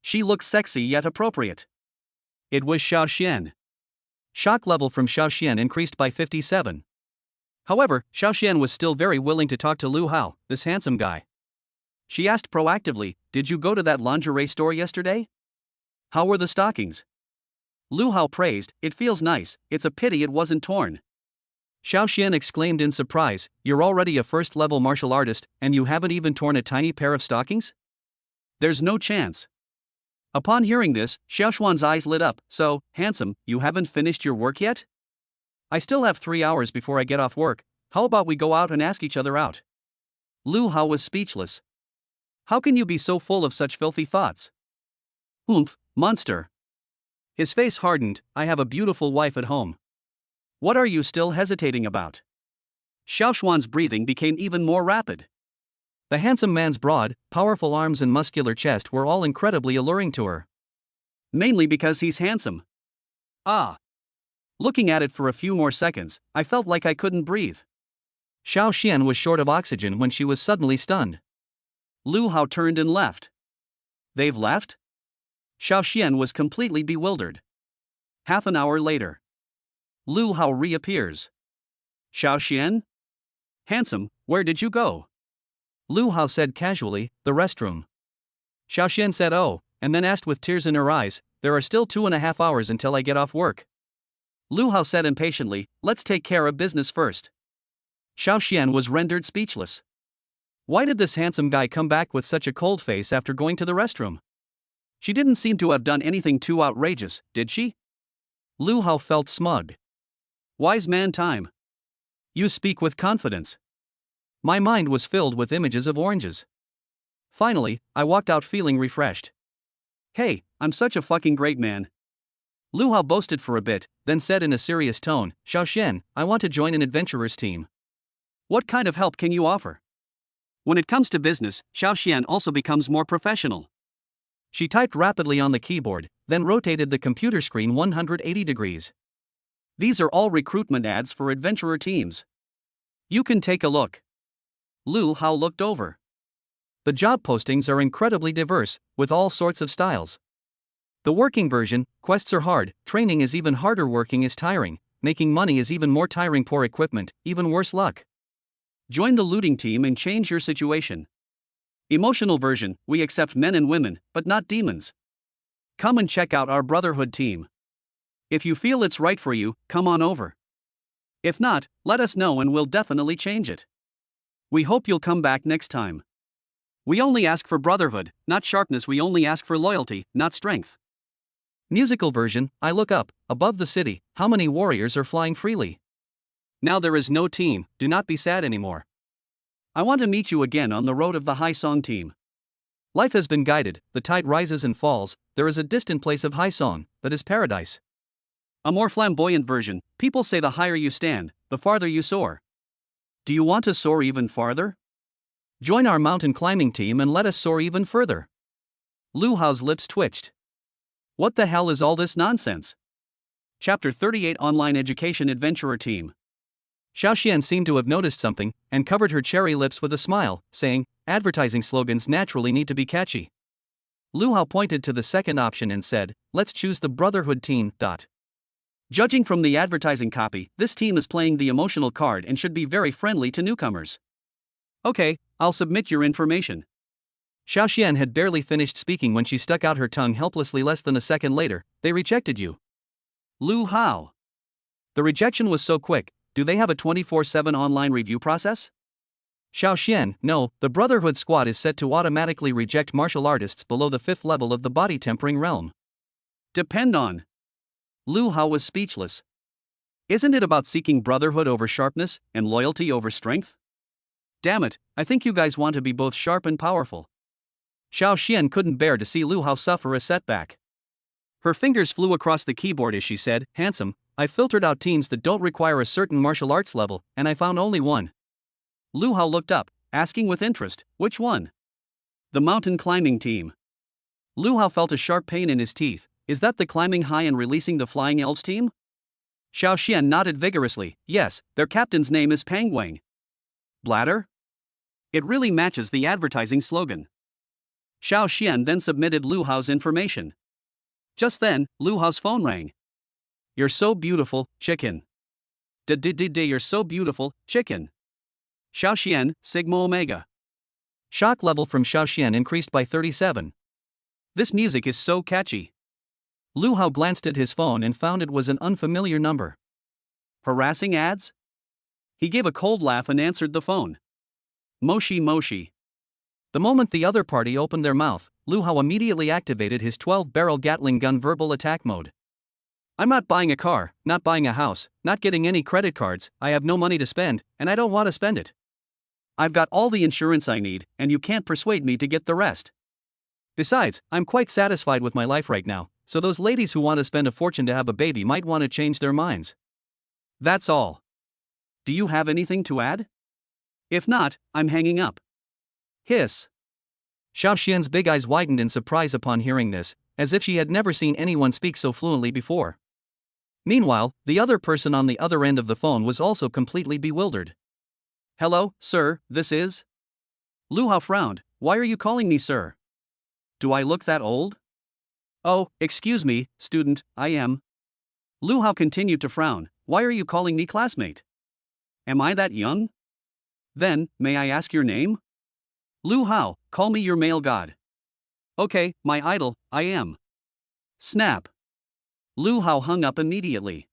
She looked sexy yet appropriate. It was Xiao Xian. Shock level from Xiao Xian increased by 57. However, Xiao Xian was still very willing to talk to Lu Hao, this handsome guy. She asked proactively, "Did you go to that lingerie store yesterday? How were the stockings?" Lu Hao praised, "It feels nice, it's a pity it wasn't torn." Xiao Xian exclaimed in surprise, "You're already a first-level martial artist, and you haven't even torn a tiny pair of stockings? There's no chance." Upon hearing this, Xiao Xuan's eyes lit up. "So, handsome, you haven't finished your work yet? I still have 3 hours before I get off work, how about we go out and ask each other out?" Lu Hao was speechless. How can you be so full of such filthy thoughts? Oomph, monster. His face hardened. I have a beautiful wife at home. What are you still hesitating about? Xiao Xuan's breathing became even more rapid. The handsome man's broad, powerful arms and muscular chest were all incredibly alluring to her. Mainly because he's handsome. Ah. Looking at it for a few more seconds, I felt like I couldn't breathe. Xiao Xian was short of oxygen when she was suddenly stunned. Lu Hao turned and left. They've left? Xiao Xian was completely bewildered. Half an hour later. Lu Hao reappears. Xiao Xian? Handsome, where did you go? Lu Hao said casually, "The restroom." Xiao Xian said oh, and then asked with tears in her eyes, "There are still 2.5 hours until I get off work." Lu Hao said impatiently, "Let's take care of business first." Xiao Xian was rendered speechless. Why did this handsome guy come back with such a cold face after going to the restroom? She didn't seem to have done anything too outrageous, did she? Lu Hao felt smug. Wise man time. You speak with confidence. My mind was filled with images of oranges. Finally, I walked out feeling refreshed. Hey, I'm such a fucking great man. Lu Hao boasted for a bit, then said in a serious tone, Xiao Xian, I want to join an adventurer's team. What kind of help can you offer? When it comes to business, Xiao Xian also becomes more professional. She typed rapidly on the keyboard, then rotated the computer screen 180 degrees. These are all recruitment ads for adventurer teams. You can take a look. Lu Hao looked over. The job postings are incredibly diverse, with all sorts of styles. The working version, quests are hard, training is even harder, working is tiring, making money is even more tiring, poor equipment, even worse luck. Join the looting team and change your situation. Emotional version, we accept men and women, but not demons. Come and check out our Brotherhood team. If you feel it's right for you, come on over. If not, let us know and we'll definitely change it. We hope you'll come back next time. We only ask for brotherhood, not sharpness. We only ask for loyalty, not strength. Musical version, I look up, above the city, how many warriors are flying freely? Now there is no team, do not be sad anymore. I want to meet you again on the road of the High Song team. Life has been guided, the tide rises and falls, there is a distant place of High Song, that is paradise. A more flamboyant version, people say the higher you stand, the farther you soar. Do you want to soar even farther? Join our mountain climbing team and let us soar even further. Lu Hao's lips twitched. What the hell is all this nonsense? Chapter 38 Online Education Adventurer Team. Xiaoxian seemed to have noticed something, and covered her cherry lips with a smile, saying, advertising slogans naturally need to be catchy. Lu Hao pointed to the second option and said, let's choose the Brotherhood team. Judging from the advertising copy, this team is playing the emotional card and should be very friendly to newcomers. Okay, I'll submit your information. Xiaoxian had barely finished speaking when she stuck out her tongue helplessly. Less than a second later, they rejected you. Lu Hao. The rejection was so quick. Do they have a 24/7 online review process? Xiaoxian, no, the Brotherhood squad is set to automatically reject martial artists below the 5th level of the body tempering realm. Depend on. Lu Hao was speechless. Isn't it about seeking brotherhood over sharpness and loyalty over strength? Damn it, I think you guys want to be both sharp and powerful. Xiaoxian couldn't bear to see Lu Hao suffer a setback. Her fingers flew across the keyboard as she said, handsome, I filtered out teams that don't require a certain martial arts level, and I found only one. Lu Hao looked up, asking with interest, which one? The mountain climbing team. Lu Hao felt a sharp pain in his teeth. Is that the climbing high and releasing the flying elves team? Xiaoxian nodded vigorously, yes, their captain's name is Pangwang. Bladder? It really matches the advertising slogan. Xiaoxian then submitted Lu Hao's information. Just then, Lu Hao's phone rang. You're so beautiful, chicken. You're so beautiful, chicken. Xiaoxian, Sigma Omega. Shock level from Xiaoxian increased by 37. This music is so catchy. Lu Hao glanced at his phone and found it was an unfamiliar number. Harassing ads? He gave a cold laugh and answered the phone. Moshi Moshi. The moment the other party opened their mouth, Lu Hao immediately activated his 12-barrel Gatling gun verbal attack mode. I'm not buying a car, not buying a house, not getting any credit cards, I have no money to spend, and I don't want to spend it. I've got all the insurance I need, and you can't persuade me to get the rest. Besides, I'm quite satisfied with my life right now, so those ladies who want to spend a fortune to have a baby might want to change their minds. That's all. Do you have anything to add? If not, I'm hanging up. Hiss. Xiaoxian's big eyes widened in surprise upon hearing this, as if she had never seen anyone speak so fluently before. Meanwhile, the other person on the other end of the phone was also completely bewildered. Hello, sir, this is? Lu Hao frowned, why are you calling me sir? Do I look that old? Oh, excuse me, student, I am. Lu Hao continued to frown, why are you calling me classmate? Am I that young? Then, may I ask your name? Lu Hao, call me your male god. Okay, my idol, I am. Snap. Lu Hao hung up immediately.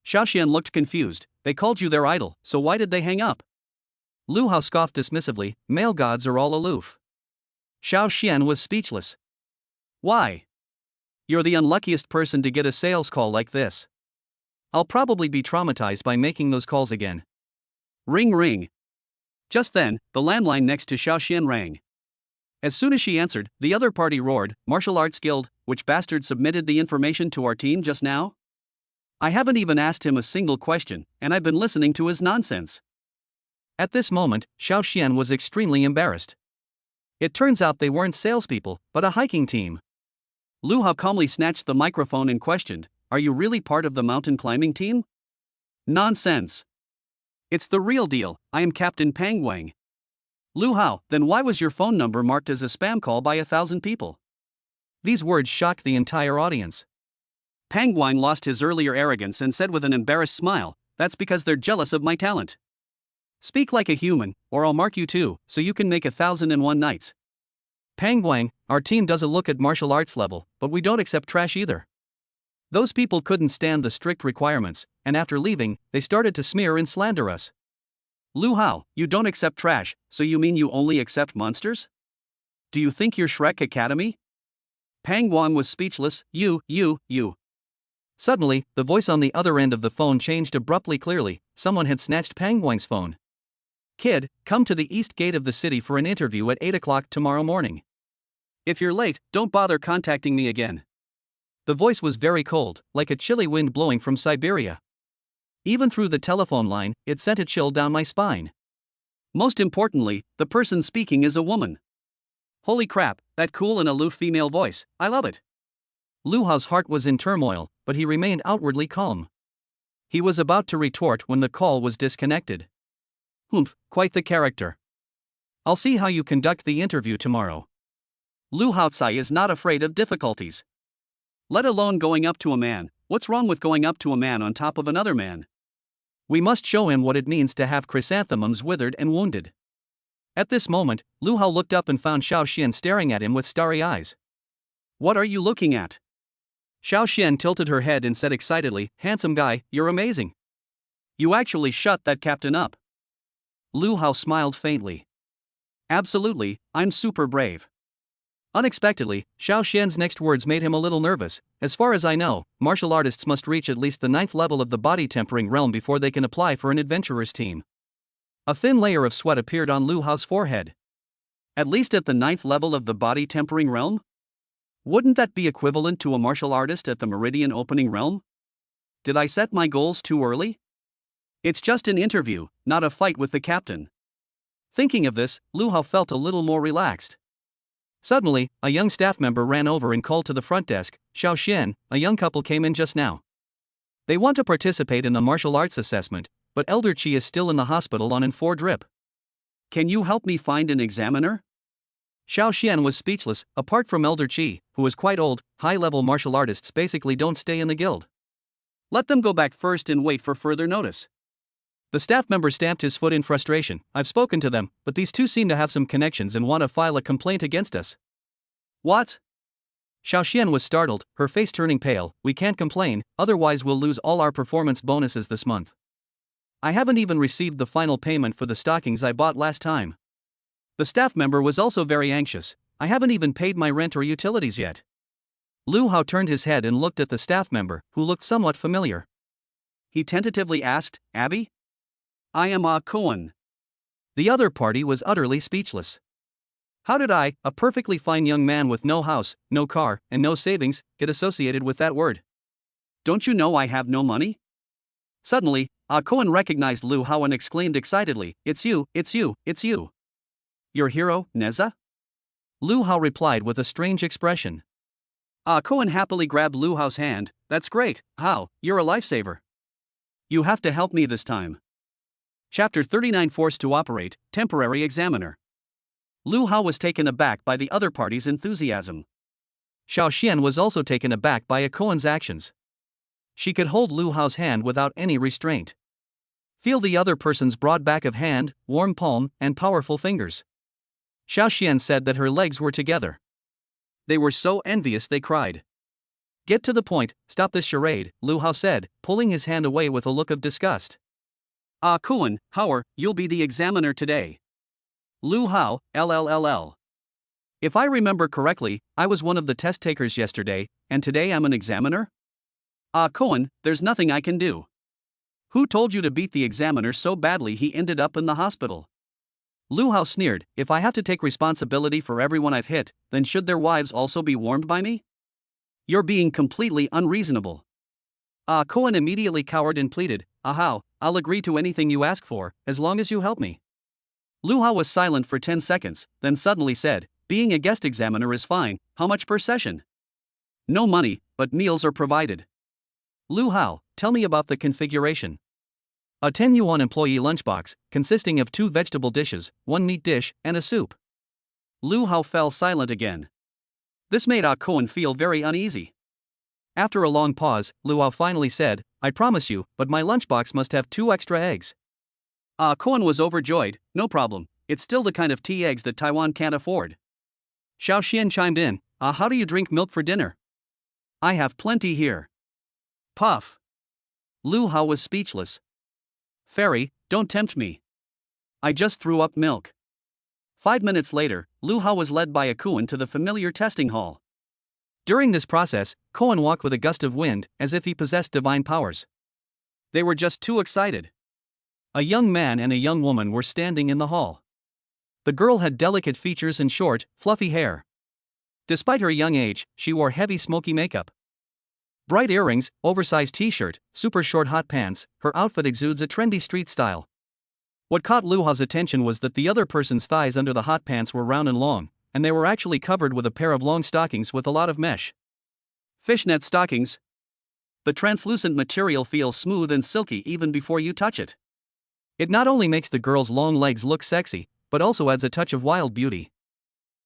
Xiaoxian looked confused, they called you their idol, so why did they hang up? Lu Hao scoffed dismissively, male gods are all aloof. Xiaoxian was speechless. Why? You're the unluckiest person to get a sales call like this. I'll probably be traumatized by making those calls again. Ring ring. Just then, the landline next to Xiaoxian rang. As soon as she answered, the other party roared, Martial Arts Guild, which bastard submitted the information to our team just now? I haven't even asked him a single question, and I've been listening to his nonsense. At this moment, Xiaoxian was extremely embarrassed. It turns out they weren't salespeople, but a hiking team. Lu Hao calmly snatched the microphone and questioned, are you really part of the mountain climbing team? Nonsense. It's the real deal, I am Captain Pangwang. Lu Hao, then why was your phone number marked as a spam call by 1,000 people? These words shocked the entire audience. Pang Guang lost his earlier arrogance and said with an embarrassed smile, "That's because they're jealous of my talent. Speak like a human, or I'll mark you too, so you can make 1,001 nights." Pang Guang, our team doesn't look at martial arts level, but we don't accept trash either. Those people couldn't stand the strict requirements, and after leaving, they started to smear and slander us. Lu Hao, you don't accept trash, so you mean you only accept monsters? Do you think you're Shrek Academy? Pang Guang was speechless. You. Suddenly, the voice on the other end of the phone changed abruptly. Clearly, someone had snatched Pang Guang's phone. "Kid, come to the east gate of the city for an interview at 8 o'clock tomorrow morning. If you're late, don't bother contacting me again." The voice was very cold, like a chilly wind blowing from Siberia. Even through the telephone line, it sent a chill down my spine. Most importantly, the person speaking is a woman. Holy crap, that cool and aloof female voice, I love it. Lu Hao's heart was in turmoil, but he remained outwardly calm. He was about to retort when the call was disconnected. "Humph, quite the character. I'll see how you conduct the interview tomorrow." Lu Haotsai is not afraid of difficulties. Let alone going up to a man. What's wrong with going up to a man on top of another man? We must show him what it means to have chrysanthemums withered and wounded. At this moment, Lu Hao looked up and found Xiao Xian staring at him with starry eyes. "What are you looking at?" Xiao Xian tilted her head and said excitedly, "Handsome guy, you're amazing. You actually shut that captain up." Lu Hao smiled faintly. "Absolutely, I'm super brave." Unexpectedly, Xiao Xian's next words made him a little nervous. "As far as I know, martial artists must reach at least the 9th level of the body tempering realm before they can apply for an adventurer's team." A thin layer of sweat appeared on Lu Hao's forehead. "At least at the 9th level of the body tempering realm? Wouldn't that be equivalent to a martial artist at the meridian opening realm? Did I set my goals too early? It's just an interview, not a fight with the captain." Thinking of this, Lu Hao felt a little more relaxed. Suddenly, a young staff member ran over and called to the front desk, "Xiao Xian, a young couple came in just now. They want to participate in the martial arts assessment, but Elder Qi is still in the hospital on N4 drip. Can you help me find an examiner?" Xiao Xian was speechless. Apart from Elder Qi, who is quite old, high-level martial artists basically don't stay in the guild. Let them go back first and wait for further notice. The staff member stamped his foot in frustration. "I've spoken to them, but these two seem to have some connections and want to file a complaint against us." "What?" Xiao Xian was startled, her face turning pale. "We can't complain, otherwise we'll lose all our performance bonuses this month. I haven't even received the final payment for the stockings I bought last time." The staff member was also very anxious. "I haven't even paid my rent or utilities yet." Lu Hao turned his head and looked at the staff member, who looked somewhat familiar. He tentatively asked, "Abby?" "I am Cohen." The other party was utterly speechless. How did I, a perfectly fine young man with no house, no car, and no savings, get associated with that word? "Don't you know I have no money?" Suddenly, Cohen recognized Lu Hao and exclaimed excitedly, "It's you, it's you, it's you. Your hero, Neza?" Lu Hao replied with a strange expression. Cohen happily grabbed Lu Hao's hand. "That's great, Hao, you're a lifesaver. You have to help me this time." Chapter 39 Forced to Operate, Temporary Examiner. Lu Hao was taken aback by the other party's enthusiasm. Xiao Xian was also taken aback by Cohen's actions. She could hold Lu Hao's hand without any restraint. Feel the other person's broad back of hand, warm palm, and powerful fingers. Xiao Xian said that her legs were together. They were so envious they cried. "Get to the point, stop this charade," Lu Hao said, pulling his hand away with a look of disgust. Cohen, Hauer, you'll be the examiner today." Lu Hao, LLLL. "If I remember correctly, I was one of the test takers yesterday, and today I'm an examiner?" Cohen, there's nothing I can do." "Who told you to beat the examiner so badly he ended up in the hospital?" Lu Hao sneered, "If I have to take responsibility for everyone I've hit, then should their wives also be warmed by me? You're being completely unreasonable." Cohen immediately cowered and pleaded, Hao, I'll agree to anything you ask for, as long as you help me." Lu Hao was silent for 10 seconds, then suddenly said, "Being a guest examiner is fine, how much per session?" "No money, but meals are provided." "Lu Hao, tell me about the configuration." A 10 yuan employee lunchbox, consisting of 2 vegetable dishes, 1 meat dish, and a soup. Lu Hao fell silent again. This made Ah Koan feel very uneasy. After a long pause, Luo finally said, I promise you, but my lunchbox must have 2 extra eggs. Ah Koan was overjoyed, no problem, it's still the kind of tea eggs that Taiwan can't afford. Xiao Xian chimed in, how do you drink milk for dinner? I have plenty here. Puff. Lu Hao was speechless. Fairy, don't tempt me. I just threw up milk. 5 minutes later, Lu Hao was led by a Koan to the familiar testing hall. During this process, Koan walked with a gust of wind, as if he possessed divine powers. They were just too excited. A young man and a young woman were standing in the hall. The girl had delicate features and short, fluffy hair. Despite her young age, she wore heavy smoky makeup. Bright earrings, oversized t-shirt, super short hot pants, her outfit exudes a trendy street style. What caught Lu Hao's attention was that the other person's thighs under the hot pants were round and long, and they were actually covered with a pair of long stockings with a lot of mesh. Fishnet stockings. The translucent material feels smooth and silky even before you touch it. It not only makes the girl's long legs look sexy, but also adds a touch of wild beauty.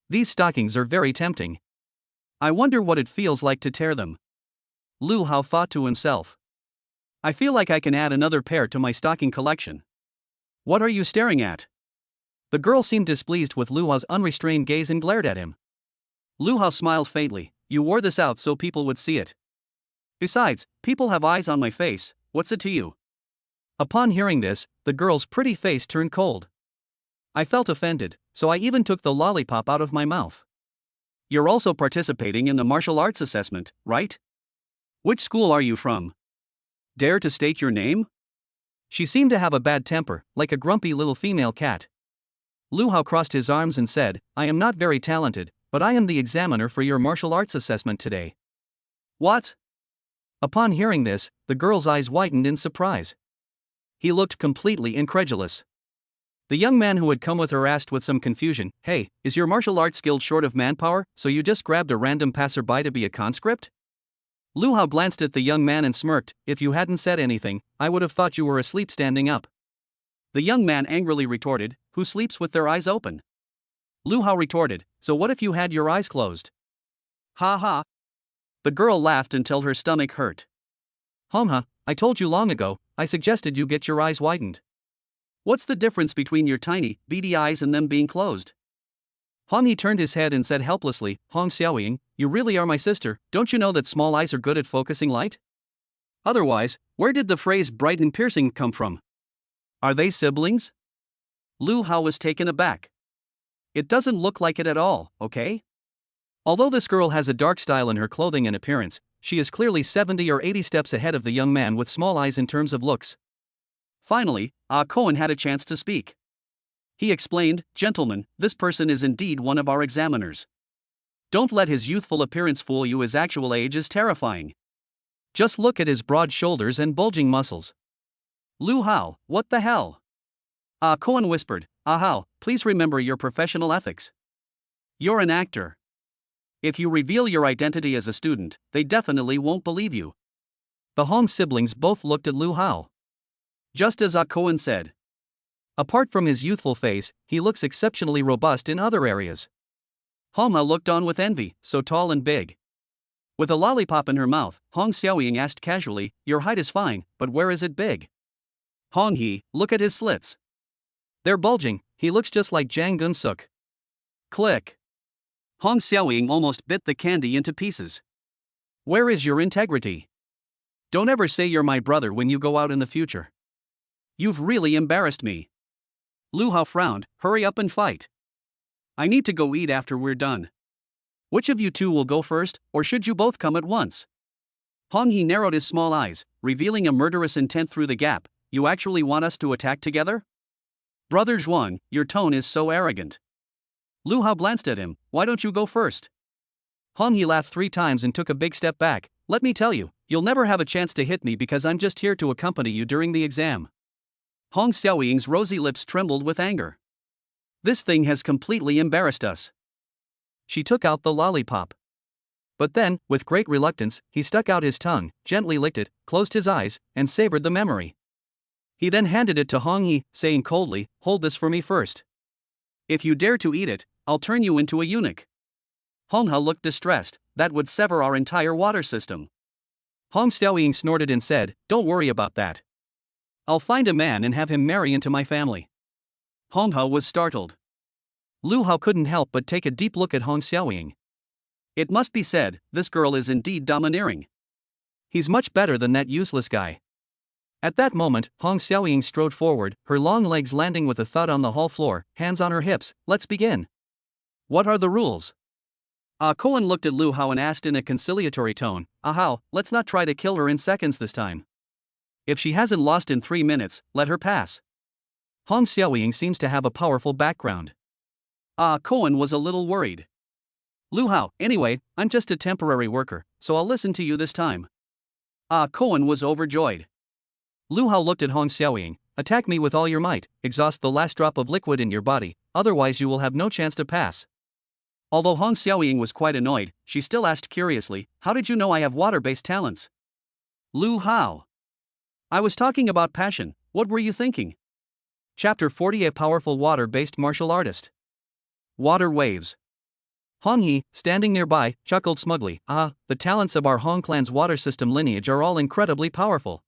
These stockings are very tempting. I wonder what it feels like to tear them. Lu Hao thought to himself. I feel like I can add another pair to my stocking collection. What are you staring at? The girl seemed displeased with Lu Hao's unrestrained gaze and glared at him. Lu Hao smiled faintly. You wore this out so people would see it. Besides, people have eyes on my face, what's it to you? Upon hearing this, the girl's pretty face turned cold. I felt offended, so I even took the lollipop out of my mouth. You're also participating in the martial arts assessment, right? Which school are you from? Dare to state your name? She seemed to have a bad temper, like a grumpy little female cat. Lu Hao crossed his arms and said, I am not very talented, but I am the examiner for your martial arts assessment today. What? Upon hearing this, the girl's eyes widened in surprise. He looked completely incredulous. The young man who had come with her asked with some confusion, Hey, is your martial arts guild short of manpower, so you just grabbed a random passerby to be a conscript? Lu Hao glanced at the young man and smirked, If you hadn't said anything, I would have thought you were asleep standing up. The young man angrily retorted, Who sleeps with their eyes open? Lu Hao retorted, So what if you had your eyes closed? Ha ha. The girl laughed until her stomach hurt. I told you long ago, I suggested you get your eyes widened. What's the difference between your tiny, beady eyes and them being closed? He turned his head and said helplessly, Hong Xiaoying, you really are my sister, don't you know that small eyes are good at focusing light? Otherwise, where did the phrase bright and piercing come from? Are they siblings? Lu Hao was taken aback. It doesn't look like it at all, okay? Although this girl has a dark style in her clothing and appearance, she is clearly 70 or 80 steps ahead of the young man with small eyes in terms of looks. Finally, Ah Koan had a chance to speak. He explained, Gentlemen, this person is indeed one of our examiners. Don't let his youthful appearance fool you, his actual age is terrifying. Just look at his broad shoulders and bulging muscles. Lu Hao, what the hell? Ah Koan whispered, Hao, please remember your professional ethics. You're an actor. If you reveal your identity as a student, they definitely won't believe you. The Hong siblings both looked at Lu Hao. Just as Ah Koan said. Apart from his youthful face, he looks exceptionally robust in other areas. Hong looked on with envy, so tall and big. With a lollipop in her mouth, Hong Xiaoying asked casually, Your height is fine, but where is it big? Hong He, look at his slits. They're bulging, he looks just like Jang Gun-suk. Click. Hong Xiaoying almost bit the candy into pieces. Where is your integrity? Don't ever say you're my brother when you go out in the future. You've really embarrassed me. Lu Hao frowned, hurry up and fight. I need to go eat after we're done. Which of you two will go first, or should you both come at once? Hong He narrowed his small eyes, revealing a murderous intent through the gap. You actually want us to attack together? Brother Zhuang, your tone is so arrogant. Lu Hao glanced at him, why don't you go first? Hong He laughed 3 times and took a big step back. Let me tell you, you'll never have a chance to hit me because I'm just here to accompany you during the exam. Hong Xiaoying's rosy lips trembled with anger. This thing has completely embarrassed us. She took out the lollipop. But then, with great reluctance, he stuck out his tongue, gently licked it, closed his eyes, and savored the memory. He then handed it to Hong He, saying coldly, Hold this for me first. If you dare to eat it, I'll turn you into a eunuch. Hong He looked distressed. That would sever our entire water system. Hong Xiaoying snorted and said, "Don't worry about that. I'll find a man and have him marry into my family." Hong He was startled. Lu Hao couldn't help but take a deep look at Hong Xiaoying. It must be said, this girl is indeed domineering. He's much better than that useless guy. At that moment, Hong Xiaoying strode forward, her long legs landing with a thud on the hall floor, hands on her hips. "Let's begin. What are the rules?" Cohen looked at Lu Hao and asked in a conciliatory tone, "Hao, let's not try to kill her in seconds this time. If she hasn't lost in 3 minutes, let her pass." Hong Xiaoying seems to have a powerful background. Cohen was a little worried. "Lu Hao, anyway, I'm just a temporary worker, so I'll listen to you this time." Cohen was overjoyed. Lu Hao looked at Hong Xiaoying. "Attack me with all your might, exhaust the last drop of liquid in your body, otherwise you will have no chance to pass." Although Hong Xiaoying was quite annoyed, she still asked curiously, "How did you know I have water-based talents?" "Lu Hao. I was talking about passion, what were you thinking?" Chapter 40: A powerful water-based martial artist. Water waves. Hong He, standing nearby, chuckled smugly, "The talents of our Hong clan's water system lineage are all incredibly powerful.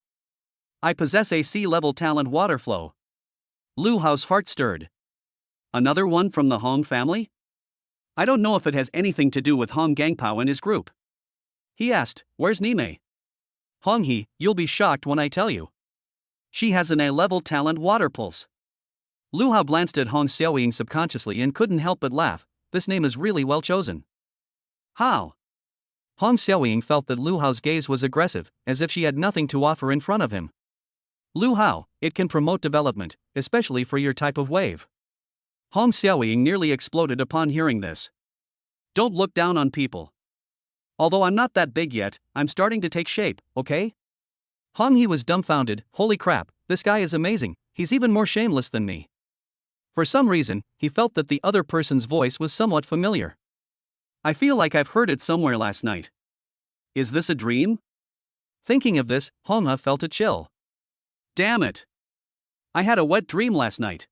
I possess a sea-level talent water flow." Lu Hao's heart stirred. "Another one from the Hong family? I don't know if it has anything to do with Hong Gangpao and his group." He asked, "Where's Nime?" "Hong He, you'll be shocked when I tell you. She has an A-level talent water pulse." Lu Hao glanced at Hong Xiaoying subconsciously and couldn't help but laugh. This name is really well chosen. "How?" Hong Xiaoying felt that Lu Hao's gaze was aggressive, as if she had nothing to offer in front of him. "Lu Hao, it can promote development, especially for your type of wave." Hong Xiaoying nearly exploded upon hearing this. "Don't look down on people. Although I'm not that big yet, I'm starting to take shape, okay?" Hong He was dumbfounded. "Holy crap, this guy is amazing, he's even more shameless than me." For some reason, he felt that the other person's voice was somewhat familiar. "I feel like I've heard it somewhere last night. Is this a dream?" Thinking of this, Hong He felt a chill. "Damn it! I had a wet dream last night.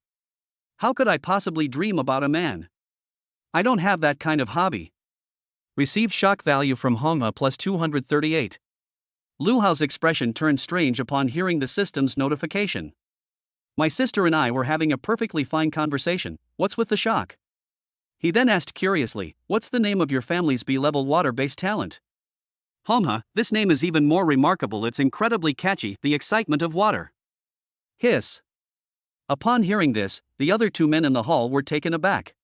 How could I possibly dream about a man? I don't have that kind of hobby." Received shock value from Hong He plus 238. Lu Hao's expression turned strange upon hearing the system's notification. "My sister and I were having a perfectly fine conversation, what's with the shock?" He then asked curiously, "What's the name of your family's B-level water-based talent?" "Hong He, this name is even more remarkable, it's incredibly catchy, the excitement of water." Hiss. Upon hearing this, the other two men in the hall were taken aback.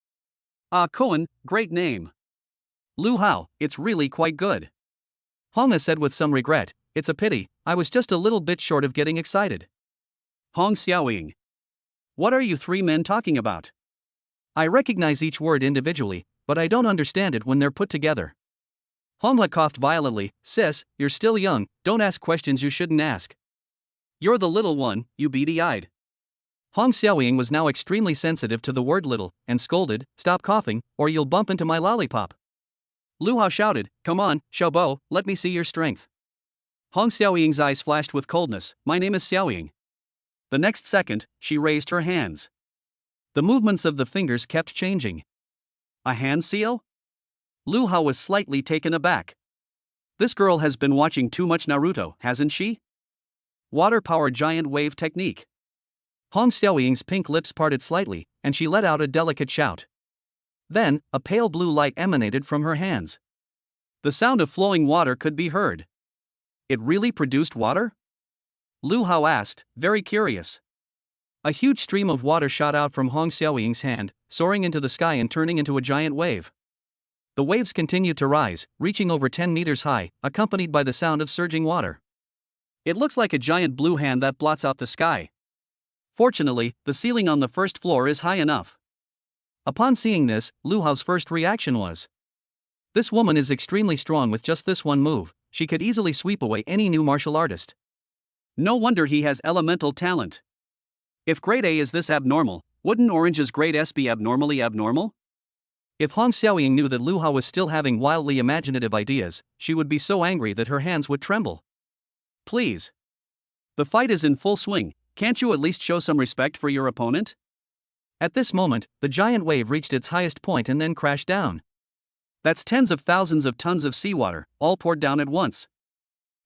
Cohen, great name. Lu Hao, it's really quite good." Hong He said with some regret, "It's a pity, I was just a little bit short of getting excited." Hong Xiaoying. "What are you three men talking about? I recognize each word individually, but I don't understand it when they're put together." Hong He coughed violently. "Sis, you're still young, don't ask questions you shouldn't ask. You're the little one, you beady-eyed." Hong Xiaoying was now extremely sensitive to the word little, and scolded, "Stop coughing, or you'll bump into my lollipop." Lu Hao shouted, "Come on, Xiaobo, let me see your strength." Hong Xiaoying's eyes flashed with coldness. "My name is Xiaoying." The next second, she raised her hands. The movements of the fingers kept changing. A hand seal? Lu Hao was slightly taken aback. This girl has been watching too much Naruto, hasn't she? Water-powered giant wave technique. Hong Xiaoying's pink lips parted slightly, and she let out a delicate shout. Then, a pale blue light emanated from her hands. The sound of flowing water could be heard. It really produced water? Lu Hao asked, very curious. A huge stream of water shot out from Hong Xiaoying's hand, soaring into the sky and turning into a giant wave. The waves continued to rise, reaching over 10 meters high, accompanied by the sound of surging water. "It looks like a giant blue hand that blots out the sky. Fortunately, the ceiling on the first floor is high enough." Upon seeing this, Lu Hao's first reaction was, "This woman is extremely strong with just this one move, she could easily sweep away any new martial artist. No wonder he has elemental talent. If grade A is this abnormal, wouldn't Orange's grade S be abnormally abnormal?" If Hong Xiaoying knew that Lu Hao was still having wildly imaginative ideas, she would be so angry that her hands would tremble. "Please. The fight is in full swing, can't you at least show some respect for your opponent?" At this moment, the giant wave reached its highest point and then crashed down. That's tens of thousands of tons of seawater, all poured down at once.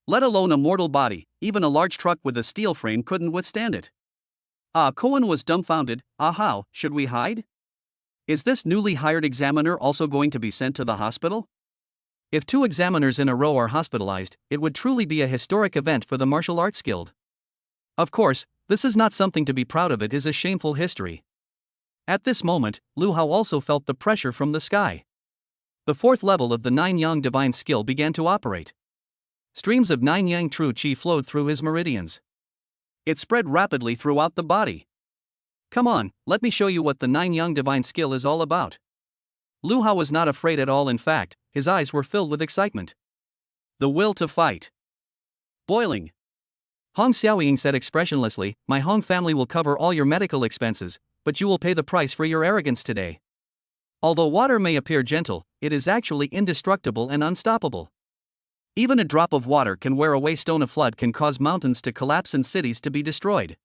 Let alone a mortal body, even a large truck with a steel frame couldn't withstand it. Cohen was dumbfounded. How should we hide? Is this newly hired examiner also going to be sent to the hospital? If 2 examiners in a row are hospitalized, it would truly be a historic event for the martial arts guild. Of course, this is not something to be proud of, it is a shameful history. At this moment, Lu Hao also felt the pressure from the sky. The 4th level of the 9 Yang divine skill began to operate. Streams of 9 Yang true qi flowed through his meridians. It spread rapidly throughout the body. Come on, let me show you what the 9 Yang divine skill is all about. Lu Hao was not afraid at all, in fact, his eyes were filled with excitement. The will to fight. Boiling. Hong Xiaoying said expressionlessly, "My Hong family will cover all your medical expenses, but you will pay the price for your arrogance today." Although water may appear gentle, it is actually indestructible and unstoppable. Even a drop of water can wear away stone. A flood can cause mountains to collapse and cities to be destroyed.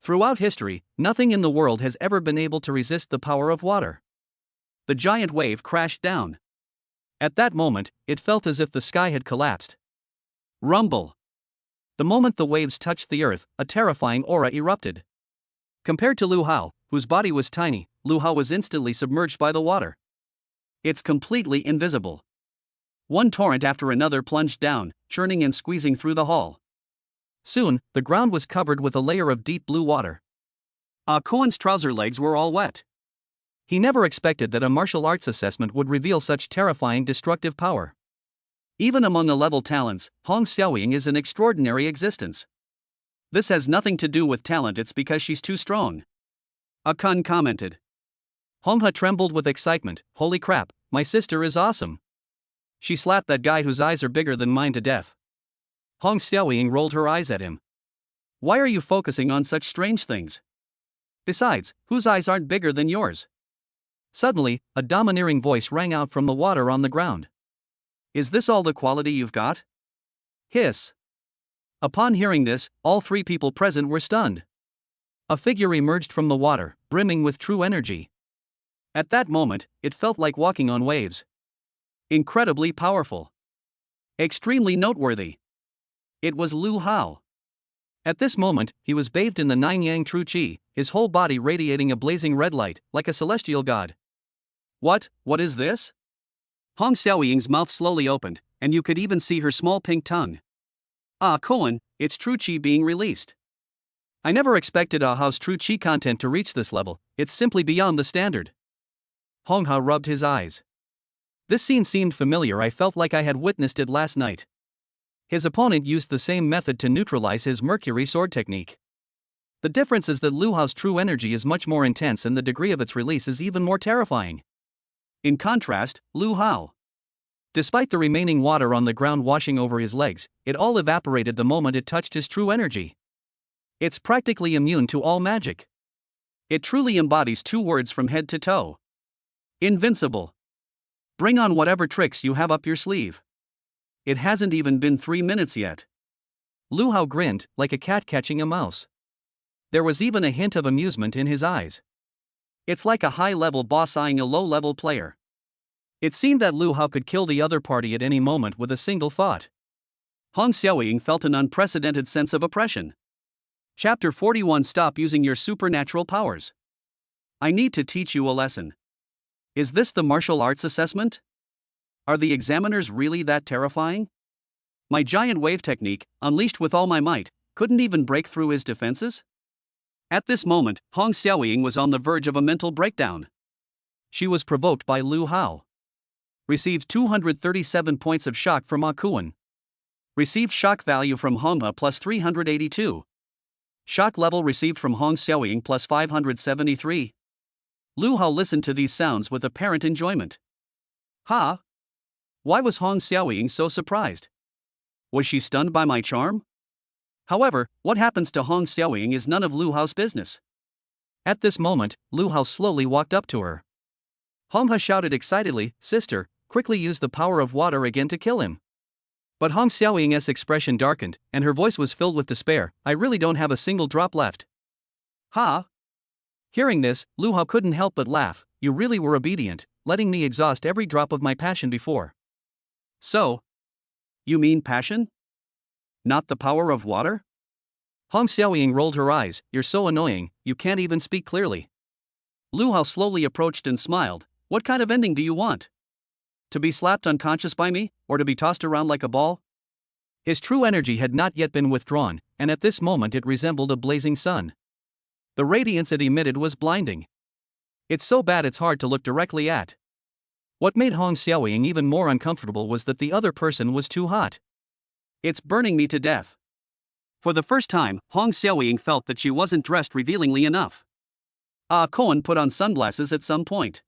Throughout history, nothing in the world has ever been able to resist the power of water. The giant wave crashed down. At that moment, it felt as if the sky had collapsed. Rumble. The moment the waves touched the earth, a terrifying aura erupted. Compared to Lu Hao, whose body was tiny, Lu Hao was instantly submerged by the water. It's completely invisible. One torrent after another plunged down, churning and squeezing through the hall. Soon, the ground was covered with a layer of deep blue water. Cohen's trouser legs were all wet. He never expected that a martial arts assessment would reveal such terrifying destructive power. Even among A-level talents, Hong Xiaoying is an extraordinary existence. This has nothing to do with talent, it's because she's too strong. Kun commented. Honghe trembled with excitement. Holy crap, my sister is awesome. She slapped that guy whose eyes are bigger than mine to death. Hong Xiaoying rolled her eyes at him. Why are you focusing on such strange things? Besides, whose eyes aren't bigger than yours? Suddenly, a domineering voice rang out from the water on the ground. Is this all the quality you've got? Hiss. Upon hearing this, all 3 people present were stunned. A figure emerged from the water, brimming with true energy. At that moment, it felt like walking on waves. Incredibly powerful. Extremely noteworthy. It was Lu Hao. At this moment, he was bathed in the 9 Yang true qi, his whole body radiating a blazing red light, like a celestial god. What is this? Hong Xiaoying's mouth slowly opened, and you could even see her small pink tongue. Cohen, it's true qi being released. I never expected Hao's true qi content to reach this level, it's simply beyond the standard. Hong Hao rubbed his eyes. This scene seemed familiar, I felt like I had witnessed it last night. His opponent used the same method to neutralize his Mercury sword technique. The difference is that Lu Hao's true energy is much more intense and the degree of its release is even more terrifying. In contrast, Lu Hao. Despite the remaining water on the ground washing over his legs, it all evaporated the moment it touched his true energy. It's practically immune to all magic. It truly embodies 2 words from head to toe. Invincible. Bring on whatever tricks you have up your sleeve. It hasn't even been 3 minutes yet. Lu Hao grinned, like a cat catching a mouse. There was even a hint of amusement in his eyes. It's like a high-level boss eyeing a low-level player. It seemed that Lu Hao could kill the other party at any moment with a single thought. Hong Xiaoying felt an unprecedented sense of oppression. Chapter 41. Stop using your supernatural powers. I need to teach you a lesson. Is this the martial arts assessment? Are the examiners really that terrifying? My giant wave technique, unleashed with all my might, couldn't even break through his defenses? At this moment, Hong Xiaoying was on the verge of a mental breakdown. She was provoked by Lu Hao. Received 237 points of shock from Kuan. Received shock value from Honghe plus 382. Shock level received from Hong Xiaoying plus 573. Lu Hao listened to these sounds with apparent enjoyment. Why was Hong Xiaoying so surprised? Was she stunned by my charm? However, what happens to Hong Xiaoying is none of Lu Hao's business. At this moment, Lu Hao slowly walked up to her. Honghe shouted excitedly, "Sister, quickly use the power of water again to kill him." But Hong Xiaoying's expression darkened, and her voice was filled with despair. "I really don't have a single drop left." Hearing this, Lu Hao couldn't help but laugh. "You really were obedient, letting me exhaust every drop of my passion before. So, you mean passion? Not the power of water? Hong Xiaoying rolled her eyes. You're so annoying, you can't even speak clearly. Lu Hao slowly approached and smiled. What kind of ending do you want? To be slapped unconscious by me, or to be tossed around like a ball? His true energy had not yet been withdrawn, and at this moment it resembled a blazing sun. The radiance it emitted was blinding. It's so bad it's hard to look directly at. What made Hong Xiaoying even more uncomfortable was that the other person was too hot. It's burning me to death. For the first time, Hong Xiaoying felt that she wasn't dressed revealingly enough. Cohen put on sunglasses at some point.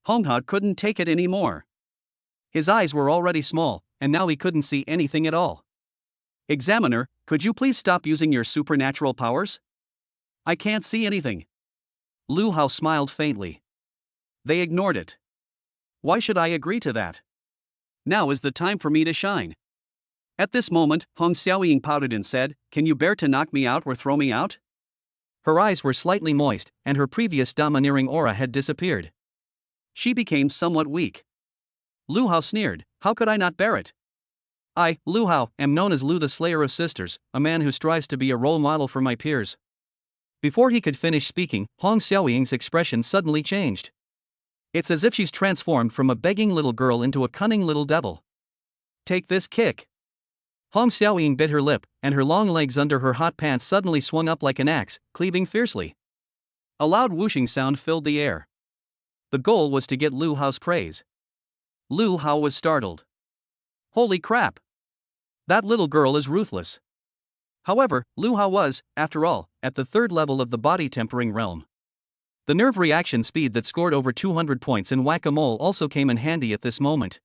Hong Hao couldn't take it anymore. His eyes were already small, and now he couldn't see anything at all. Examiner, could you please stop using your supernatural powers? I can't see anything. Lu Hao smiled faintly. They ignored it. Why should I agree to that? Now is the time for me to shine. At this moment, Hong Xiaoying pouted and said, Can you bear to knock me out or throw me out? Her eyes were slightly moist, and her previous domineering aura had disappeared. She became somewhat weak. Lu Hao sneered, How could I not bear it? I, Lu Hao, am known as Lu the Slayer of Sisters, a man who strives to be a role model for my peers. Before he could finish speaking, Hong Xiaoying's expression suddenly changed. It's as if she's transformed from a begging little girl into a cunning little devil. Take this kick. Hong Xiaoying bit her lip, and her long legs under her hot pants suddenly swung up like an axe, cleaving fiercely. A loud whooshing sound filled the air. The goal was to get Lu Hao's praise. Lu Hao was startled. Holy crap! That little girl is ruthless. However, Lu Hao was, after all, at the third level of the body tempering realm. The nerve reaction speed that scored over 200 points in whack-a-mole also came in handy at this moment.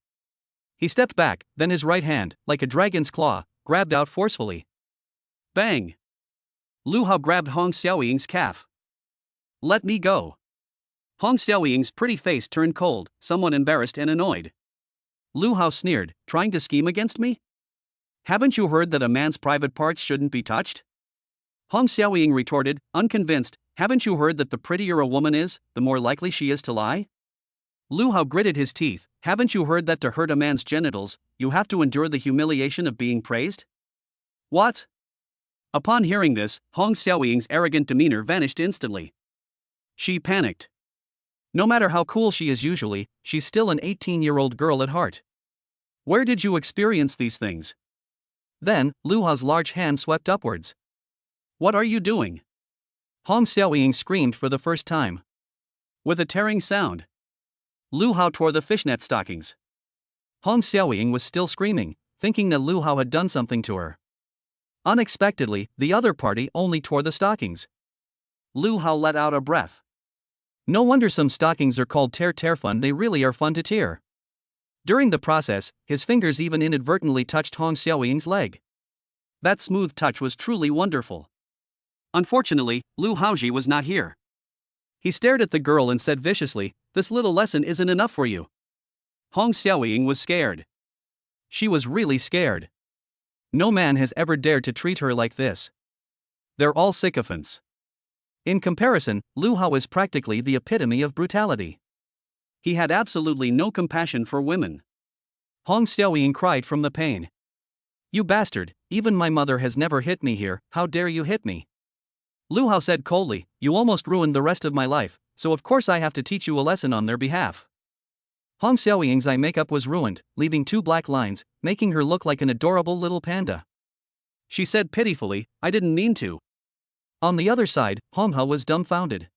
He stepped back, then his right hand, like a dragon's claw, grabbed out forcefully. Bang! Lu Hao grabbed Hong Xiaoying's calf. Let me go. Hong Xiaoying's pretty face turned cold, somewhat embarrassed and annoyed. Lu Hao sneered, trying to scheme against me? Haven't you heard that a man's private parts shouldn't be touched? Hong Xiaoying retorted, unconvinced, haven't you heard that the prettier a woman is, the more likely she is to lie? Lu Hao gritted his teeth, haven't you heard that to hurt a man's genitals, you have to endure the humiliation of being praised? What? Upon hearing this, Hong Xiaoying's arrogant demeanor vanished instantly. She panicked. No matter how cool she is usually, she's still an 18-year-old girl at heart. Where did you experience these things? Then, Lu Hao's large hand swept upwards. What are you doing? Hong Xiaoying screamed for the first time. With a tearing sound. Lu Hao tore the fishnet stockings. Hong Xiaoying was still screaming, thinking that Lu Hao had done something to her. Unexpectedly, the other party only tore the stockings. Lu Hao let out a breath. No wonder some stockings are called tear fun, they really are fun to tear. During the process, his fingers even inadvertently touched Hong Xiaoying's leg. That smooth touch was truly wonderful. Unfortunately, Lu Haoji was not here. He stared at the girl and said viciously, This little lesson isn't enough for you. Hong Xiaoying was scared. She was really scared. No man has ever dared to treat her like this. They're all sycophants. In comparison, Lu Hao is practically the epitome of brutality. He had absolutely no compassion for women. Hong Xiaoying cried from the pain. You bastard, even my mother has never hit me here, how dare you hit me? Lu Hao said coldly, You almost ruined the rest of my life, so of course I have to teach you a lesson on their behalf. Hong Xiaoying's eye makeup was ruined, leaving 2 black lines, making her look like an adorable little panda. She said pitifully, I didn't mean to. On the other side, Hong Hao was dumbfounded.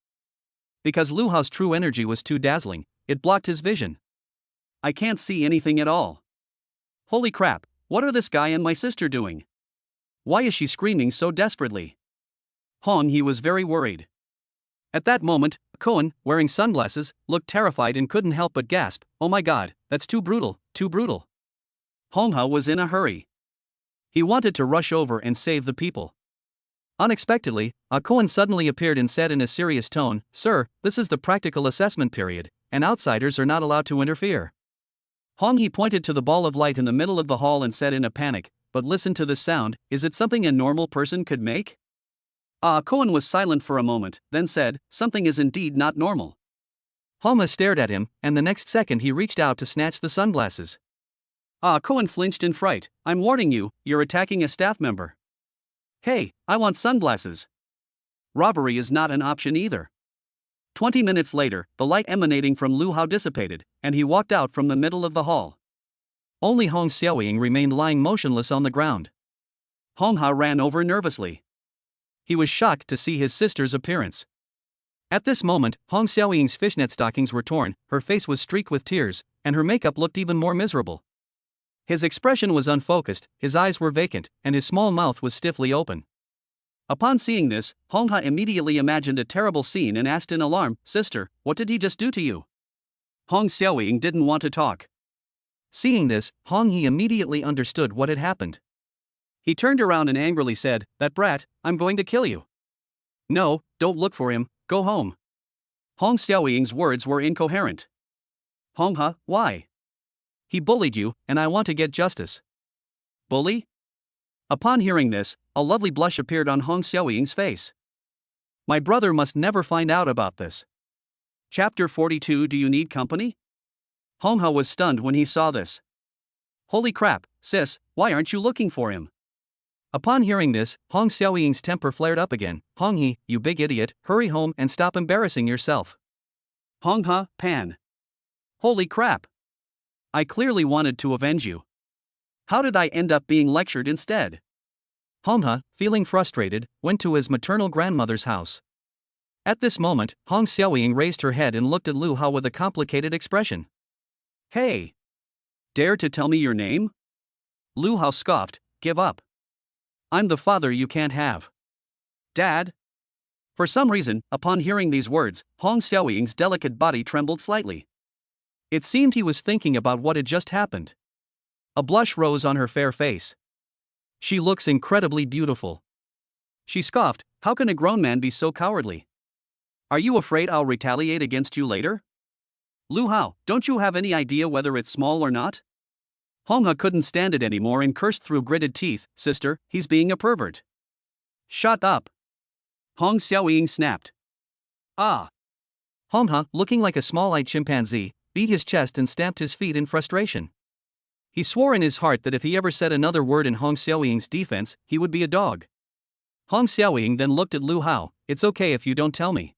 Because Lu Hao's true energy was too dazzling, it blocked his vision. I can't see anything at all. Holy crap, what are this guy and my sister doing? Why is she screaming so desperately? He was very worried. At that moment, Cohen, wearing sunglasses, looked terrified and couldn't help but gasp, Oh my god, that's too brutal, too brutal. Hong Hao was in a hurry. He wanted to rush over and save the people. Unexpectedly, Cohen suddenly appeared and said in a serious tone, Sir, this is the practical assessment period, and outsiders are not allowed to interfere. He pointed to the ball of light in the middle of the hall and said in a panic, But listen to this sound, is it something a normal person could make? Cohen was silent for a moment, then said, Something is indeed not normal. Hong Ha stared at him, and the next second he reached out to snatch the sunglasses. Ah, Cohen flinched in fright. I'm warning you, you're attacking a staff member. Hey, I want sunglasses. Robbery is not an option either. 20 minutes later, the light emanating from Lu Hao dissipated, and he walked out from the middle of the hall. Only Hong Xiaoying remained lying motionless on the ground. Hong Ha ran over nervously. He was shocked to see his sister's appearance. At this moment, Hong Xiaoying's fishnet stockings were torn, her face was streaked with tears, and her makeup looked even more miserable. His expression was unfocused, his eyes were vacant, and his small mouth was stiffly open. Upon seeing this, Hong Ha immediately imagined a terrible scene and asked in alarm, "Sister, what did he just do to you?" Hong Xiaoying didn't want to talk. Seeing this, Hong He immediately understood what had happened. He turned around and angrily said, "That brat, I'm going to kill you." "No, don't look for him, go home." Hong Xiaoying's words were incoherent. "Hong Ha, why?" "He bullied you, and I want to get justice." "Bully?" Upon hearing this, a lovely blush appeared on Hong Xiaoying's face. My brother must never find out about this. Chapter 42. Do you need company? Hong Ha was stunned when he saw this. Holy crap, sis, why aren't you looking for him? Upon hearing this, Hong Xiaoying's temper flared up again. Hong He, you big idiot, hurry home and stop embarrassing yourself. Hong Ha, Pan. Holy crap. I clearly wanted to avenge you. How did I end up being lectured instead? Hong Ha, feeling frustrated, went to his maternal grandmother's house. At this moment, Hong Xiaoying raised her head and looked at Lu Hao with a complicated expression. Hey! Dare to tell me your name? Lu Hao scoffed, give up. I'm the father you can't have. Dad? For some reason, upon hearing these words, Hong Xiaoying's delicate body trembled slightly. It seemed he was thinking about what had just happened. A blush rose on her fair face. She looks incredibly beautiful. She scoffed, how can a grown man be so cowardly? Are you afraid I'll retaliate against you later? Lu Hao, don't you have any idea whether it's small or not? Hong Ha couldn't stand it anymore and cursed through gritted teeth, sister, he's being a pervert. Shut up. Hong Xiaoying snapped. Ah. Hong Ha, looking like a small-eyed chimpanzee, beat his chest and stamped his feet in frustration. He swore in his heart that if he ever said another word in Hong Xiaoying's defense, he would be a dog. Hong Xiaoying then looked at Lu Hao, it's okay if you don't tell me.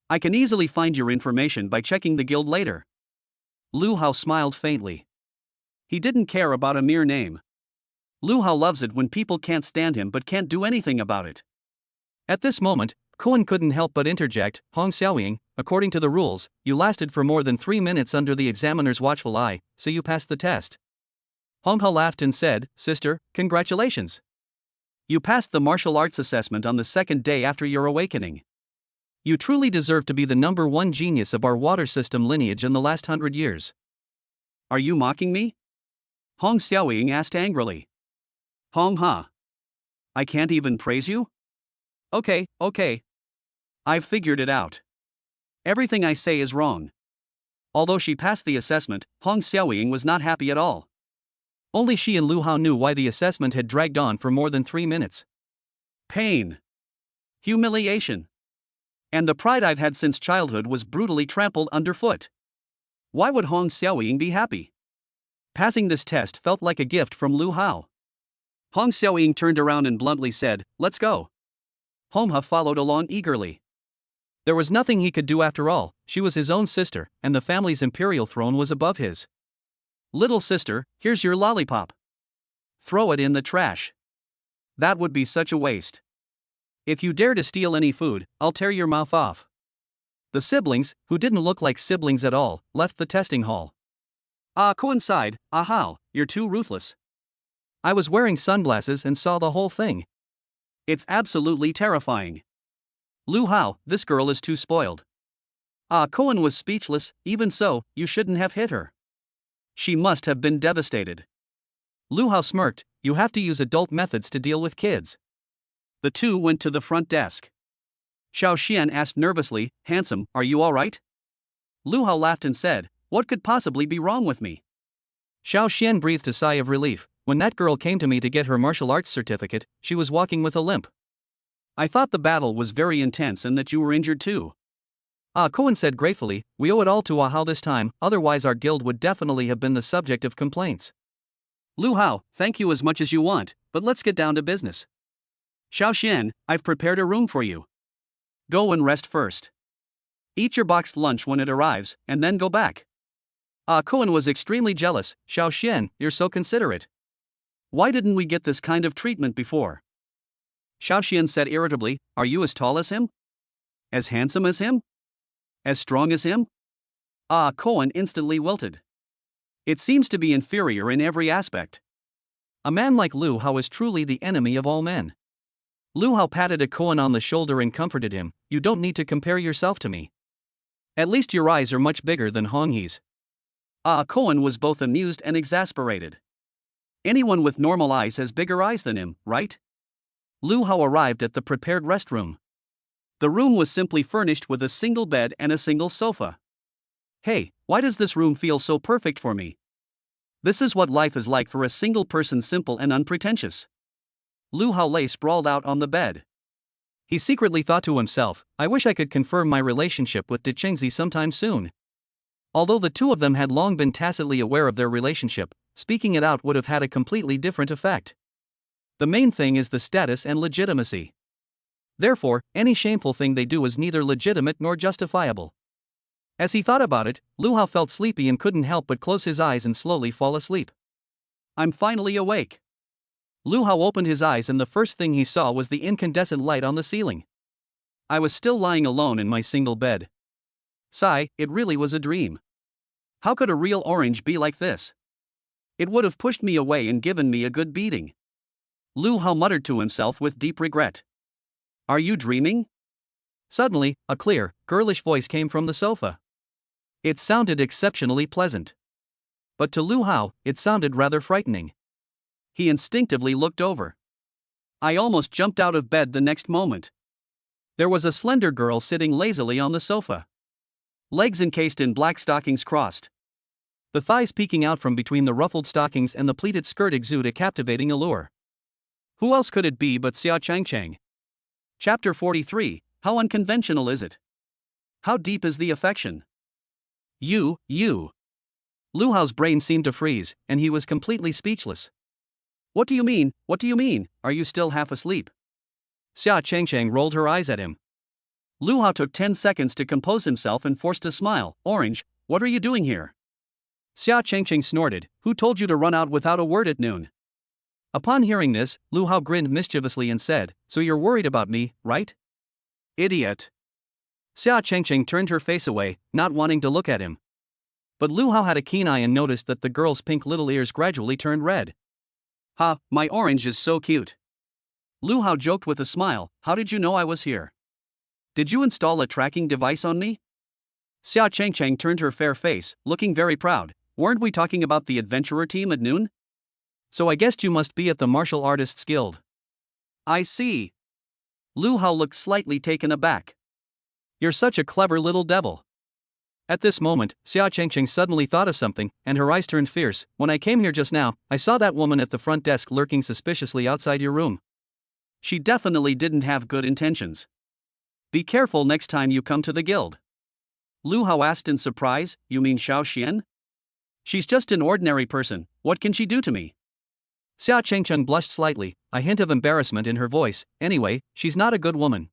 I can easily find your information by checking the guild later. Lu Hao smiled faintly. He didn't care about a mere name. Lu Hao loves it when people can't stand him but can't do anything about it. At this moment, Cohen couldn't help but interject, Hong Xiaoying, according to the rules, you lasted for more than 3 minutes under the examiner's watchful eye, so you passed the test. Hong Ha laughed and said, sister, congratulations. You passed the martial arts assessment on the second day after your awakening. You truly deserve to be the #1 genius of our water system lineage in the last 100 years. Are you mocking me? Hong Xiaoying asked angrily. Hong Ha. I can't even praise you? Okay. I've figured it out. Everything I say is wrong. Although she passed the assessment, Hong Xiaoying was not happy at all. Only she and Lu Hao knew why the assessment had dragged on for more than 3 minutes. Pain. Humiliation. And the pride I've had since childhood was brutally trampled underfoot. Why would Hong Xiaoying be happy? Passing this test felt like a gift from Lu Hao. Hong Xiaoying turned around and bluntly said, let's go. Hong Ha followed along eagerly. There was nothing he could do after all, she was his own sister, and the family's imperial throne was above his. Little sister, here's your lollipop. Throw it in the trash. That would be such a waste. If you dare to steal any food, I'll tear your mouth off. The siblings, who didn't look like siblings at all, left the testing hall. Coincide, Hao, you're too ruthless. I was wearing sunglasses and saw the whole thing. It's absolutely terrifying. Lu Hao, this girl is too spoiled. Cohen was speechless, even so, you shouldn't have hit her. She must have been devastated. Lu Hao smirked, you have to use adult methods to deal with kids. The two went to the front desk. Xiao Xian asked nervously, handsome, are you alright? Lu Hao laughed and said, what could possibly be wrong with me? Xiao Xian breathed a sigh of relief. When that girl came to me to get her martial arts certificate, she was walking with a limp. I thought the battle was very intense and that you were injured too. Ah, Cohen said gratefully, we owe it all to Ah Hao this time, otherwise our guild would definitely have been the subject of complaints. Lu Hao, thank you as much as you want, but let's get down to business. Xiao Xian, I've prepared a room for you. Go and rest first. Eat your boxed lunch when it arrives, and then go back. Ah Cohen was extremely jealous. Xiao Xian, you're so considerate. Why didn't we get this kind of treatment before? Xiao Xian said irritably, are you as tall as him? As handsome as him? As strong as him? Ah Cohen instantly wilted. It seems to be inferior in every aspect. A man like Lu Hao is truly the enemy of all men. Lu Hao patted a Cohen on the shoulder and comforted him, you don't need to compare yourself to me. At least your eyes are much bigger than Hong He's. Ah Cohen was both amused and exasperated. Anyone with normal eyes has bigger eyes than him, right? Lu Hao arrived at the prepared restroom. The room was simply furnished with a single bed and a single sofa. Hey, why does this room feel so perfect for me? This is what life is like for a single person, simple and unpretentious. Lu Hao lay sprawled out on the bed. He secretly thought to himself, I wish I could confirm my relationship with De Chengzi sometime soon. Although the two of them had long been tacitly aware of their relationship, speaking it out would have had a completely different effect. The main thing is the status and legitimacy. Therefore, any shameful thing they do is neither legitimate nor justifiable. As he thought about it, Lu Hao felt sleepy and couldn't help but close his eyes and slowly fall asleep. I'm finally awake. Lu Hao opened his eyes and the first thing he saw was the incandescent light on the ceiling. I was still lying alone in my single bed. Sigh, it really was a dream. How could a real orange be like this? It would have pushed me away and given me a good beating. Lu Hao muttered to himself with deep regret. Are you dreaming? Suddenly, a clear, girlish voice came from the sofa. It sounded exceptionally pleasant. But to Lu Hao, it sounded rather frightening. He instinctively looked over. I almost jumped out of bed the next moment. There was a slender girl sitting lazily on the sofa. Legs encased in black stockings crossed. The thighs peeking out from between the ruffled stockings and the pleated skirt exude a captivating allure. Who else could it be but Xia Changchang? Chapter 43, How unconventional is it? How deep is the affection? You. Lu Hao's brain seemed to freeze, and he was completely speechless. What do you mean? Are you still half asleep? Xia Changchang rolled her eyes at him. Lu Hao took 10 seconds to compose himself and forced a smile. Orange, what are you doing here? Xia Changchang snorted, who told you to run out without a word at noon? Upon hearing this, Lu Hao grinned mischievously and said, so you're worried about me, right? Idiot. Xia Changchang turned her face away, not wanting to look at him. But Lu Hao had a keen eye and noticed that the girl's pink little ears gradually turned red. Ha, my orange is so cute. Lu Hao joked with a smile, how did you know I was here? Did you install a tracking device on me? Xia Changchang turned her fair face, looking very proud. Weren't we talking about the adventurer team at noon? So I guessed you must be at the Martial Artists Guild. I see. Lu Hao looked slightly taken aback. You're such a clever little devil. At this moment, Xia Changcheng suddenly thought of something, and her eyes turned fierce. When I came here just now, I saw that woman at the front desk lurking suspiciously outside your room. She definitely didn't have good intentions. Be careful next time you come to the guild. Lu Hao asked in surprise, you mean Xiao Xian? She's just an ordinary person, what can she do to me? Xia Changcheng blushed slightly, a hint of embarrassment in her voice. Anyway, she's not a good woman.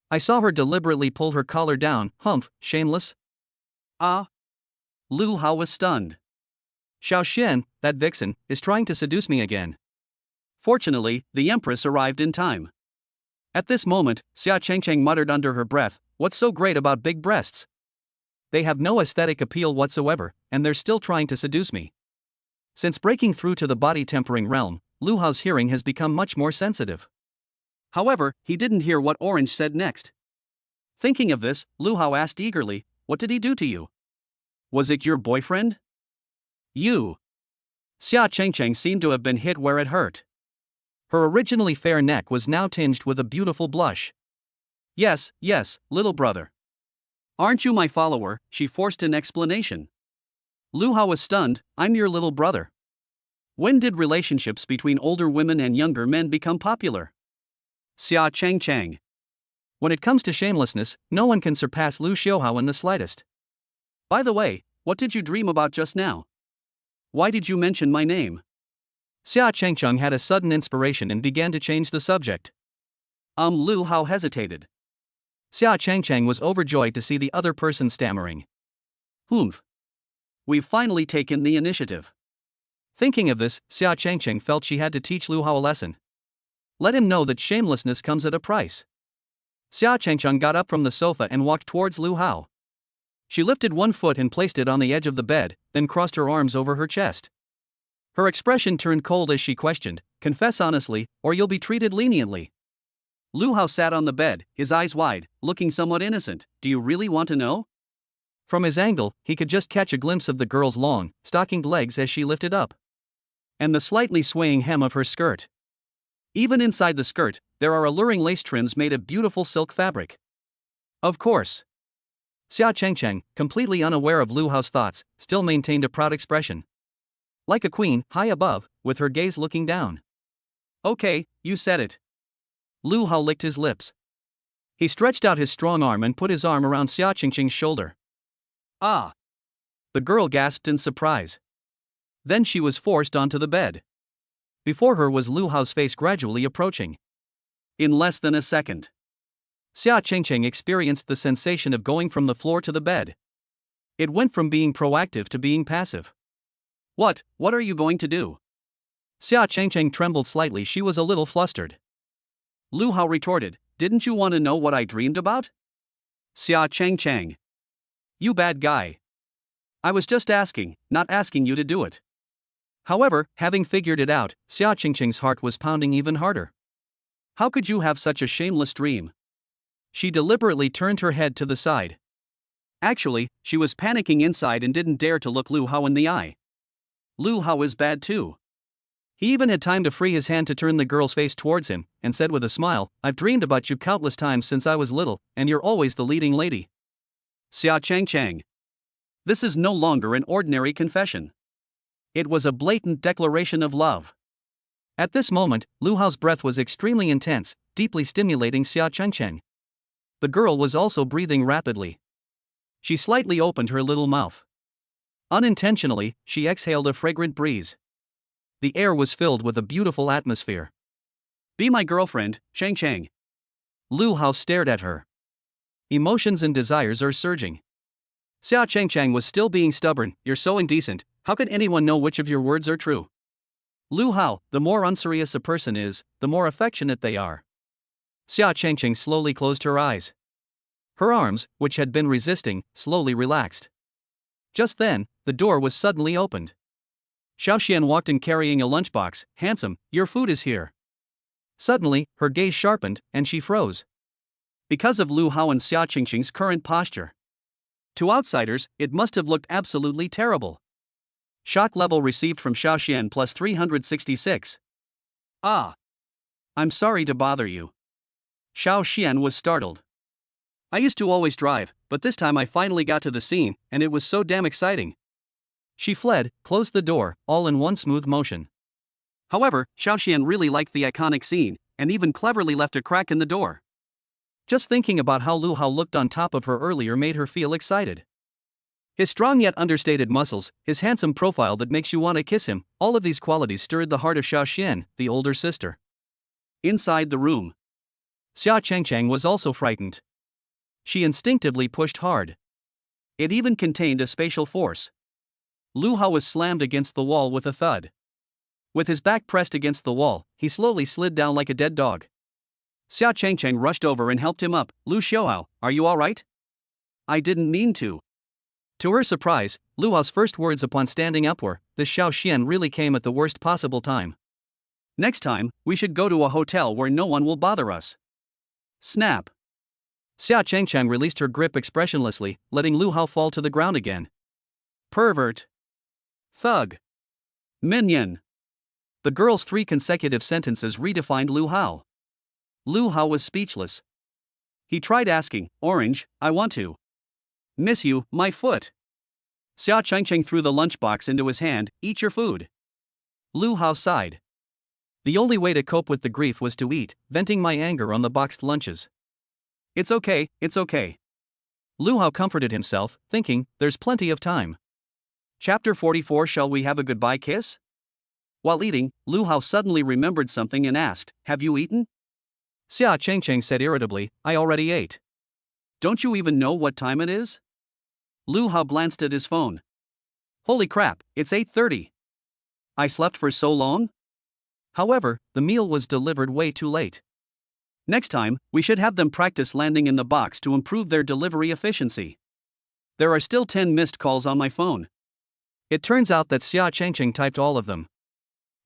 I saw her deliberately pull her collar down. Humph, shameless. Ah. Lu Hao was stunned. Xiao Xian, that vixen, is trying to seduce me again. Fortunately, the Empress arrived in time. At this moment, Xia Changcheng muttered under her breath, what's so great about big breasts? They have no aesthetic appeal whatsoever, and they're still trying to seduce me. Since breaking through to the body-tempering realm, Lu Hao's hearing has become much more sensitive. However, he didn't hear what Orange said next. Thinking of this, Lu Hao asked eagerly, what did he do to you? Was it your boyfriend? You. Xia Changcheng seemed to have been hit where it hurt. Her originally fair neck was now tinged with a beautiful blush. Yes, little brother. Aren't you my follower? She forced an explanation. Lu Hao was stunned, I'm your little brother. When did relationships between older women and younger men become popular? Xia Changcheng. When it comes to shamelessness, no one can surpass Lu Xiaohao in the slightest. By the way, what did you dream about just now? Why did you mention my name? Xia Chengcheng had a sudden inspiration and began to change the subject. Lu Hao hesitated. Xia Chengcheng was overjoyed to see the other person stammering. Humph. We've finally taken the initiative. Thinking of this, Xia Chengcheng felt she had to teach Lu Hao a lesson. Let him know that shamelessness comes at a price. Xia Chengcheng got up from the sofa and walked towards Lu Hao. She lifted one foot and placed it on the edge of the bed, then crossed her arms over her chest. Her expression turned cold as she questioned, "Confess honestly, or you'll be treated leniently." Lu Hao sat on the bed, his eyes wide, looking somewhat innocent. "Do you really want to know?" From his angle, he could just catch a glimpse of the girl's long, stockinged legs as she lifted up, and the slightly swaying hem of her skirt. Even inside the skirt, there are alluring lace trims made of beautiful silk fabric. Of course. Xia Chengcheng, completely unaware of Lu Hao's thoughts, still maintained a proud expression. Like a queen, high above, with her gaze looking down. "Okay, you said it." Lu Hao licked his lips. He stretched out his strong arm and put his arm around Xia Chengcheng's shoulder. "Ah!" The girl gasped in surprise. Then she was forced onto the bed. Before her was Lu Hao's face gradually approaching. In less than a second, Xia Chengcheng experienced the sensation of going from the floor to the bed. It went from being proactive to being passive. What are you going to do?" Xia Chengcheng trembled slightly. She was a little flustered. Lu Hao retorted, "Didn't you want to know what I dreamed about?" "Xia Chengcheng. You bad guy. I was just asking, not asking you to do it." However, having figured it out, Xia Chengcheng's heart was pounding even harder. How could you have such a shameless dream? She deliberately turned her head to the side. Actually, she was panicking inside and didn't dare to look Lu Hao in the eye. Lu Hao is bad too. He even had time to free his hand to turn the girl's face towards him, and said with a smile, "I've dreamed about you countless times since I was little, and you're always the leading lady." Xia Chengcheng. This is no longer an ordinary confession. It was a blatant declaration of love. At this moment, Lu Hao's breath was extremely intense, deeply stimulating Xia Chengcheng. The girl was also breathing rapidly. She slightly opened her little mouth. Unintentionally, she exhaled a fragrant breeze. The air was filled with a beautiful atmosphere. "Be my girlfriend, Chengcheng." Lu Hao stared at her. Emotions and desires are surging. Xia Chengcheng was still being stubborn. "You're so indecent, how could anyone know which of your words are true?" Lu Hao, the more unserious a person is, the more affectionate they are. Xia Chengcheng slowly closed her eyes. Her arms, which had been resisting, slowly relaxed. Just then, the door was suddenly opened. Xiao Xian walked in carrying a lunchbox. "Handsome, your food is here." Suddenly, her gaze sharpened, and she froze. Because of Lu Hao and Xia Chengcheng's current posture. To outsiders, it must have looked absolutely terrible. Shock level received from Xiao Xian plus 366. "Ah. I'm sorry to bother you." Xiao Xian was startled. "I used to always drive, but this time I finally got to the scene, and it was so damn exciting." She fled, closed the door, all in one smooth motion. However, Xiao Xian really liked the iconic scene, and even cleverly left a crack in the door. Just thinking about how Lu Hao looked on top of her earlier made her feel excited. His strong yet understated muscles, his handsome profile that makes you want to kiss him, all of these qualities stirred the heart of Xiao Xian, the older sister. Inside the room, Xia Chengcheng was also frightened. She instinctively pushed hard. It even contained a spatial force. Lu Hao was slammed against the wall with a thud. With his back pressed against the wall, he slowly slid down like a dead dog. Xia Chengcheng rushed over and helped him up. "Lu Xiaohao, are you all right?" "I didn't mean to." To her surprise, Lu Hao's first words upon standing up were, "This Xiao Xian really came at the worst possible time. Next time, we should go to a hotel where no one will bother us." Snap. Xia Chengcheng released her grip expressionlessly, letting Lu Hao fall to the ground again. "Pervert. Thug. Minion." The girl's 3 consecutive sentences redefined Lu Hao. Lu Hao was speechless. He tried asking, "Orange, I want to miss you, my foot." Xia Chengcheng threw the lunchbox into his hand. "Eat your food." Lu Hao sighed. "The only way to cope with the grief was to eat, venting my anger on the boxed lunches." It's okay, it's okay. Lu Hao comforted himself, thinking, there's plenty of time. Chapter 44. Shall we have a goodbye kiss? While eating, Lu Hao suddenly remembered something and asked, have you eaten? Xia Chengcheng said irritably, I already ate. Don't you even know what time it is? Lu Hao glanced at his phone. Holy crap, it's 8:30. I slept for so long? However, the meal was delivered way too late. Next time, we should have them practice landing in the box to improve their delivery efficiency. There are still 10 missed calls on my phone. It turns out that Xia Chengcheng typed all of them.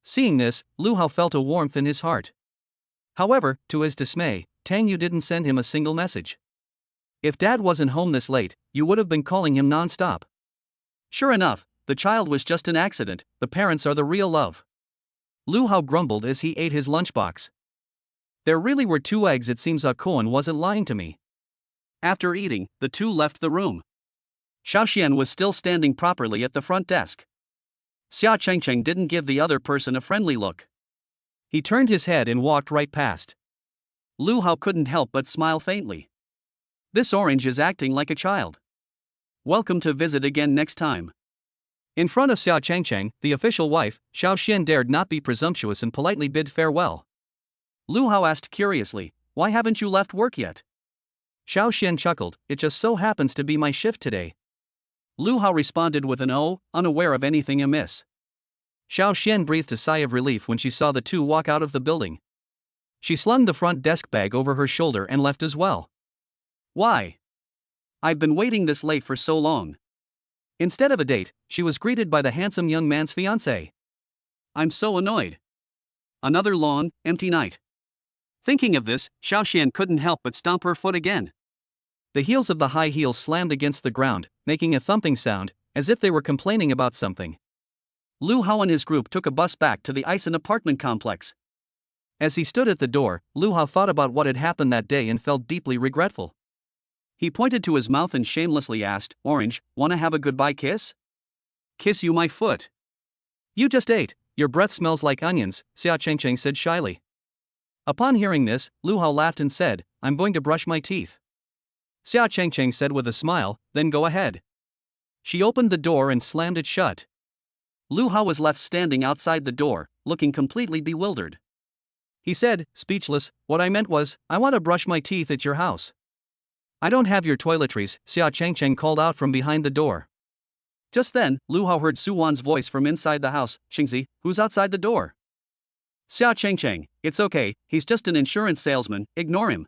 Seeing this, Lu Hao felt a warmth in his heart. However, to his dismay, Tang Yu didn't send him a single message. If Dad wasn't home this late, you would have been calling him non-stop. Sure enough, the child was just an accident, the parents are the real love. Lu Hao grumbled as he ate his lunchbox. There really were 2 eggs, it seems Cohen wasn't lying to me. After eating, the two left the room. Xiaoxian was still standing properly at the front desk. Xia Chengcheng didn't give the other person a friendly look. He turned his head and walked right past. Lu Hao couldn't help but smile faintly. This orange is acting like a child. Welcome to visit again next time. In front of Xia Chengcheng, the official wife, Xiaoxian dared not be presumptuous and politely bid farewell. Lu Hao asked curiously, why haven't you left work yet? Xiaoxian chuckled, it just so happens to be my shift today. Lu Hao responded with an "oh," unaware of anything amiss. Xiaoxian breathed a sigh of relief when she saw the two walk out of the building. She slung the front desk bag over her shoulder and left as well. Why? I've been waiting this late for so long. Instead of a date, she was greeted by the handsome young man's fiancé. I'm so annoyed. Another long, empty night. Thinking of this, Xiaoxian couldn't help but stomp her foot again. The heels of the high heels slammed against the ground, making a thumping sound, as if they were complaining about something. Lu Hao and his group took a bus back to the Ison apartment complex. As he stood at the door, Lu Hao thought about what had happened that day and felt deeply regretful. He pointed to his mouth and shamelessly asked, Orange, wanna have a goodbye kiss? Kiss you my foot. You just ate, your breath smells like onions, Xia Chengcheng said shyly. Upon hearing this, Lu Hao laughed and said, I'm going to brush my teeth. Xia Chengcheng said with a smile, then go ahead. She opened the door and slammed it shut. Lu Hao was left standing outside the door, looking completely bewildered. He said, speechless, what I meant was, I want to brush my teeth at your house. I don't have your toiletries, Xia Chengcheng called out from behind the door. Just then, Lu Hao heard Su Wan's voice from inside the house, Xingzi, who's outside the door? Xia Chengcheng, it's okay, he's just an insurance salesman, ignore him.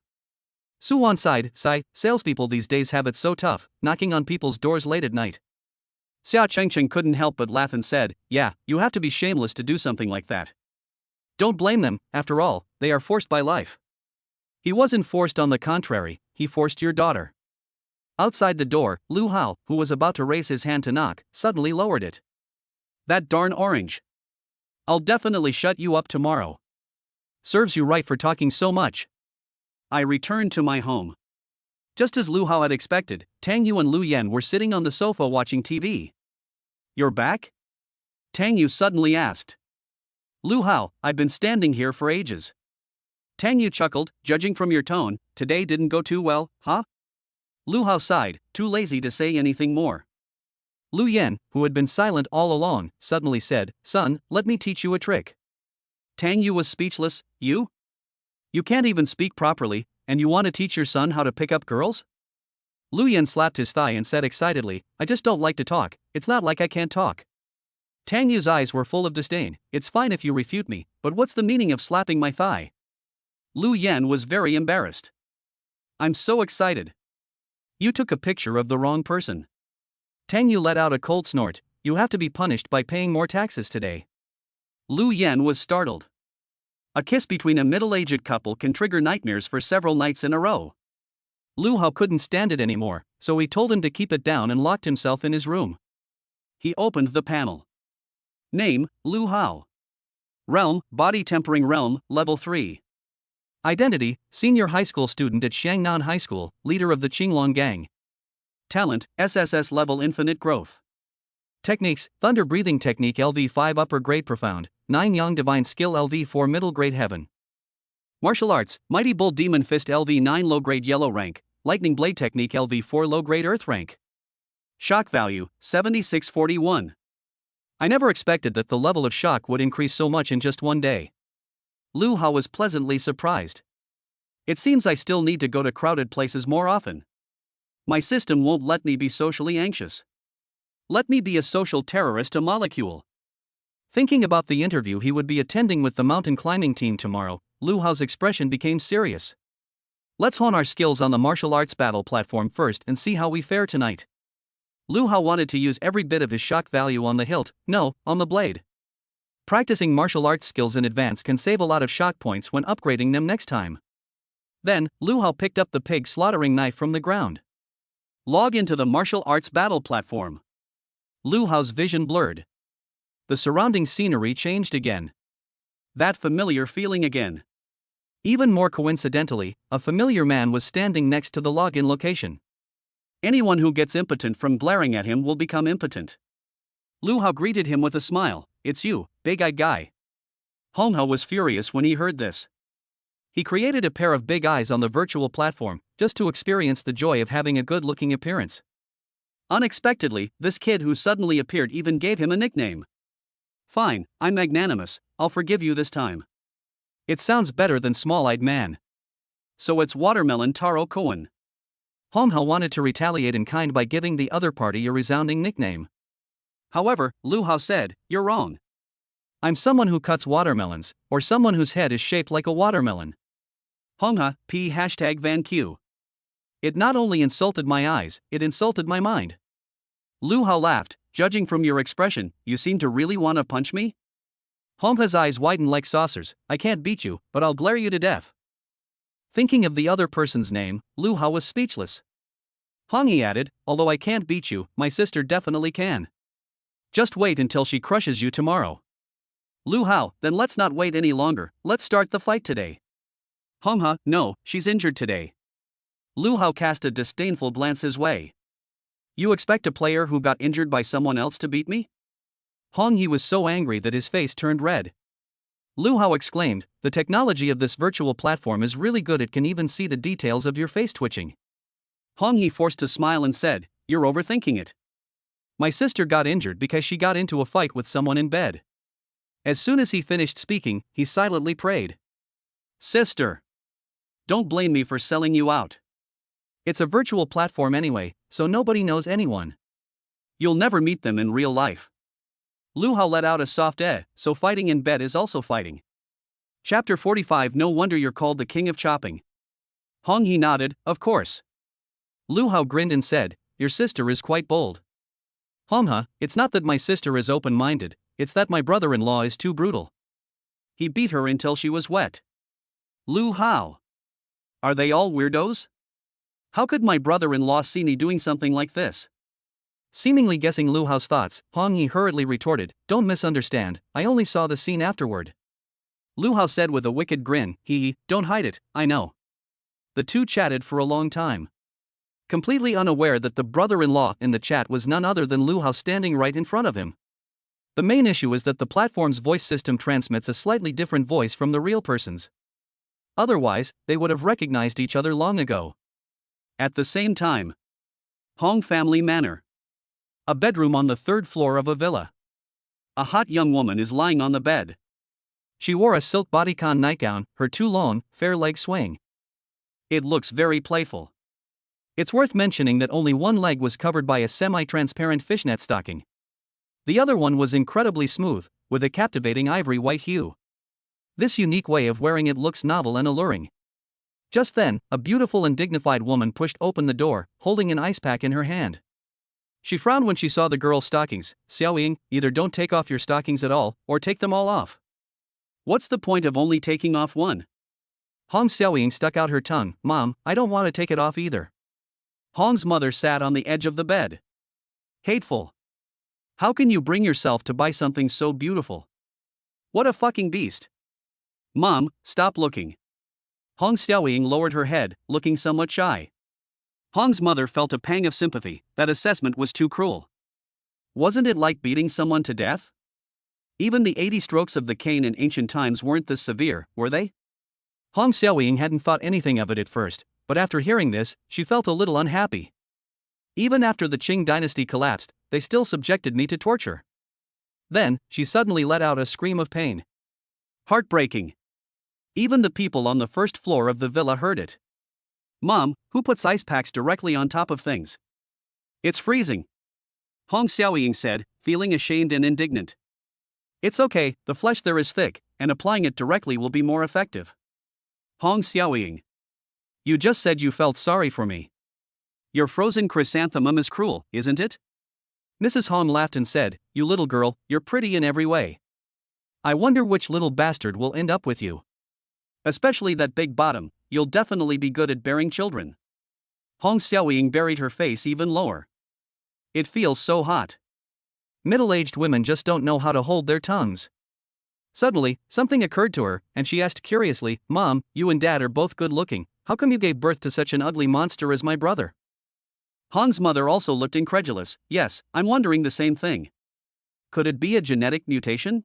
Su Wan sighed, salespeople these days have it so tough, knocking on people's doors late at night. Xia Chengcheng couldn't help but laugh and said, yeah, you have to be shameless to do something like that. Don't blame them, after all, they are forced by life. He wasn't forced, on the contrary, he forced your daughter. Outside the door, Lu Hao, who was about to raise his hand to knock, suddenly lowered it. That darn orange. I'll definitely shut you up tomorrow. Serves you right for talking so much. I returned to my home. Just as Lu Hao had expected, Tang Yu and Lu Yan were sitting on the sofa watching TV. You're back? Tang Yu suddenly asked. Lu Hao, I've been standing here for ages. Tang Yu chuckled, judging from your tone, today didn't go too well, huh? Lu Hao sighed, too lazy to say anything more. Lu Yan, who had been silent all along, suddenly said, son, let me teach you a trick. Tang Yu was speechless, you? You can't even speak properly, and you want to teach your son how to pick up girls? Lu Yan slapped his thigh and said excitedly, I just don't like to talk, it's not like I can't talk. Tang Yu's eyes were full of disdain, it's fine if you refute me, but what's the meaning of slapping my thigh? Lu Yan was very embarrassed. I'm so excited. You took a picture of the wrong person. Tang Yu let out a cold snort, you have to be punished by paying more taxes today. Lu Yan was startled. A kiss between a middle-aged couple can trigger nightmares for several nights in a row. Lu Hao couldn't stand it anymore, so he told him to keep it down and locked himself in his room. He opened the panel. Name, Lu Hao. Realm, Body Tempering Realm, Level 3. Identity, Senior High School Student at Xiangnan High School, Leader of the Qinglong Gang. Talent, SSS-level Infinite Growth. Techniques, Thunder Breathing Technique LV5 Upper Grade Profound, 9 Yang Divine Skill LV4 Middle Grade Heaven. Martial Arts, Mighty Bull Demon Fist LV9 low-grade yellow rank, Lightning Blade Technique LV4 low-grade earth rank. Shock value, 7641. I never expected that the level of shock would increase so much in just one day. Lu Hao was pleasantly surprised. It seems I still need to go to crowded places more often. My system won't let me be socially anxious. Let me be a social terrorist, a molecule. Thinking about the interview he would be attending with the mountain climbing team tomorrow, Lu Hao's expression became serious. Let's hone our skills on the martial arts battle platform first and see how we fare tonight. Lu Hao wanted to use every bit of his shock value on the hilt, no, on the blade. Practicing martial arts skills in advance can save a lot of shock points when upgrading them next time. Then, Lu Hao picked up the pig slaughtering knife from the ground. Log into the martial arts battle platform. Lu Hao's vision blurred. The surrounding scenery changed again. That familiar feeling again. Even more coincidentally, a familiar man was standing next to the login location. Anyone who gets impotent from glaring at him will become impotent. Lu Hao greeted him with a smile. It's you, big-eyed guy. Hong Hao was furious when he heard this. He created a pair of big eyes on the virtual platform, just to experience the joy of having a good-looking appearance. Unexpectedly, this kid who suddenly appeared even gave him a nickname. Fine, I'm magnanimous, I'll forgive you this time. It sounds better than small-eyed man. So it's Watermelon Taro Cohen. Hong Hao wanted to retaliate in kind by giving the other party a resounding nickname. However, Lu Hao said, you're wrong. I'm someone who cuts watermelons, or someone whose head is shaped like a watermelon. Hong Ha, P #VanQ. It not only insulted my eyes, it insulted my mind. Lu Hao laughed. Judging from your expression, you seem to really want to punch me? Hong Ha's eyes widened like saucers. I can't beat you, but I'll glare you to death. Thinking of the other person's name, Lu Hao was speechless. Hong, he added, although I can't beat you, my sister definitely can. Just wait until she crushes you tomorrow. Lu Hao, then let's not wait any longer, let's start the fight today. Hong Ha, no, she's injured today. Lu Hao cast a disdainful glance his way. You expect a player who got injured by someone else to beat me? Hong He was so angry that his face turned red. Lu Hao exclaimed, the technology of this virtual platform is really good, it can even see the details of your face twitching. Hong He forced a smile and said, you're overthinking it. My sister got injured because she got into a fight with someone in bed. As soon as he finished speaking, he silently prayed. Sister! Don't blame me for selling you out. It's a virtual platform anyway, so nobody knows anyone. You'll never meet them in real life. Lu Hao let out a soft so fighting in bed is also fighting. Chapter 45 No wonder you're called the king of chopping. Hong He nodded, of course. Lu Hao grinned and said, your sister is quite bold. Hong Ha, it's not that my sister is open-minded, it's that my brother-in-law is too brutal. He beat her until she was wet. Lu Hao. Are they all weirdos? How could my brother-in-law see me doing something like this? Seemingly guessing Lu Hao's thoughts, Hong He hurriedly retorted, don't misunderstand, I only saw the scene afterward. Lu Hao said with a wicked grin, don't hide it, I know. The two chatted for a long time. Completely unaware that the brother-in-law in the chat was none other than Lu Hao standing right in front of him. The main issue is that the platform's voice system transmits a slightly different voice from the real person's. Otherwise, they would have recognized each other long ago. At the same time, Hong Family Manor. A bedroom on the third floor of a villa. A hot young woman is lying on the bed. She wore a silk bodycon nightgown, her two long, fair legs swaying. It looks very playful. It's worth mentioning that only one leg was covered by a semi-transparent fishnet stocking. The other one was incredibly smooth, with a captivating ivory white hue. This unique way of wearing it looks novel and alluring. Just then, a beautiful and dignified woman pushed open the door, holding an ice pack in her hand. She frowned when she saw the girl's stockings. Xiaoying, either don't take off your stockings at all, or take them all off. What's the point of only taking off one? Hong Xiaoying stuck out her tongue. Mom, I don't want to take it off either. Hong's mother sat on the edge of the bed. Hateful. How can you bring yourself to buy something so beautiful? What a fucking beast. Mom, stop looking. Hong Xiaoying lowered her head, looking somewhat shy. Hong's mother felt a pang of sympathy. That assessment was too cruel. Wasn't it like beating someone to death? Even the 80 strokes of the cane in ancient times weren't this severe, were they? Hong Xiaoying hadn't thought anything of it at first, but after hearing this, she felt a little unhappy. Even after the Qing dynasty collapsed, they still subjected me to torture. Then, she suddenly let out a scream of pain. Heartbreaking. Even the people on the first floor of the villa heard it. Mom, who puts ice packs directly on top of things? It's freezing. Hong Xiaoying said, feeling ashamed and indignant. It's okay, the flesh there is thick, and applying it directly will be more effective. Hong Xiaoying. You just said you felt sorry for me. Your frozen chrysanthemum is cruel, isn't it? Mrs. Hong laughed and said, You little girl, you're pretty in every way. I wonder which little bastard will end up with you. Especially that big bottom, you'll definitely be good at bearing children. Hong Xiaoying buried her face even lower. It feels so hot. Middle-aged women just don't know how to hold their tongues. Suddenly, something occurred to her, and she asked curiously, Mom, you and Dad are both good-looking, how come you gave birth to such an ugly monster as my brother? Hong's mother also looked incredulous. Yes, I'm wondering the same thing. Could it be a genetic mutation?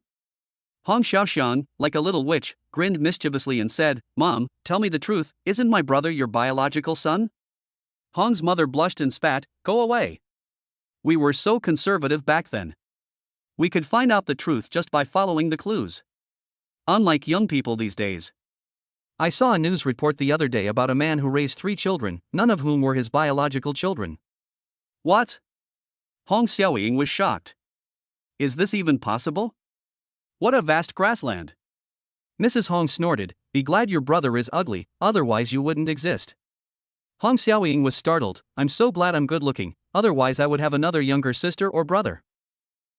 Hong Xiaoxiang, like a little witch, grinned mischievously and said, Mom, tell me the truth, isn't my brother your biological son? Hong's mother blushed and spat, Go away. We were so conservative back then. We could find out the truth just by following the clues. Unlike young people these days. I saw a news report the other day about a man who raised 3 children, none of whom were his biological children. What? Hong Xiaoying was shocked. Is this even possible? What a vast grassland. Mrs. Hong snorted, Be glad your brother is ugly, otherwise you wouldn't exist. Hong Xiaoying was startled, I'm so glad I'm good looking, otherwise I would have another younger sister or brother.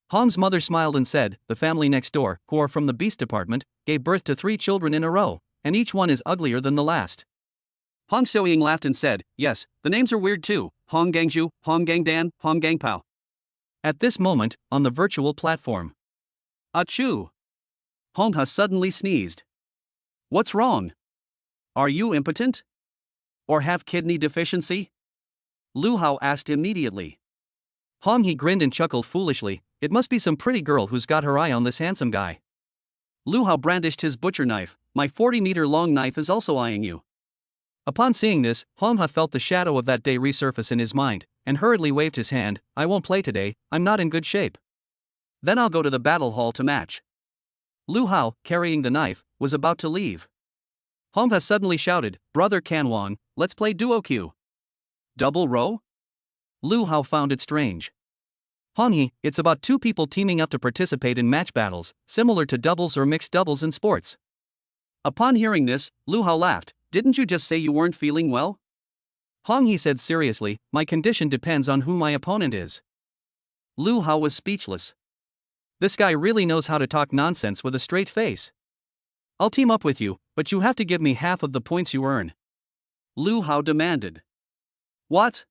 Hong's mother smiled and said, The family next door, who are from the beast department, gave birth to 3 children in a row, and each one is uglier than the last. Hong Xiaoying laughed and said, Yes, the names are weird too, Hong Gangzhu, Hong Gangdan, Hong Gangpao. At this moment, on the virtual platform. Achoo! Hong Ha suddenly sneezed. What's wrong? Are you impotent? Or have kidney deficiency? Lu Hao asked immediately. Hong He grinned and chuckled foolishly, It must be some pretty girl who's got her eye on this handsome guy. Lu Hao brandished his butcher knife, My 40-meter-long knife is also eyeing you. Upon seeing this, Hong Ha felt the shadow of that day resurface in his mind, and hurriedly waved his hand, I won't play today, I'm not in good shape. Then I'll go to the battle hall to match. Lu Hao, carrying the knife, was about to leave. Hong Ha suddenly shouted, Brother Canwang, let's play duo Q. Double row? Lu Hao found it strange. Hong He, it's about 2 people teaming up to participate in match battles, similar to doubles or mixed doubles in sports. Upon hearing this, Lu Hao laughed, Didn't you just say you weren't feeling well? Hong He said seriously, My condition depends on who my opponent is. Lu Hao was speechless. This guy really knows how to talk nonsense with a straight face. I'll team up with you, but you have to give me half of the points you earn. Lu Hao demanded. What?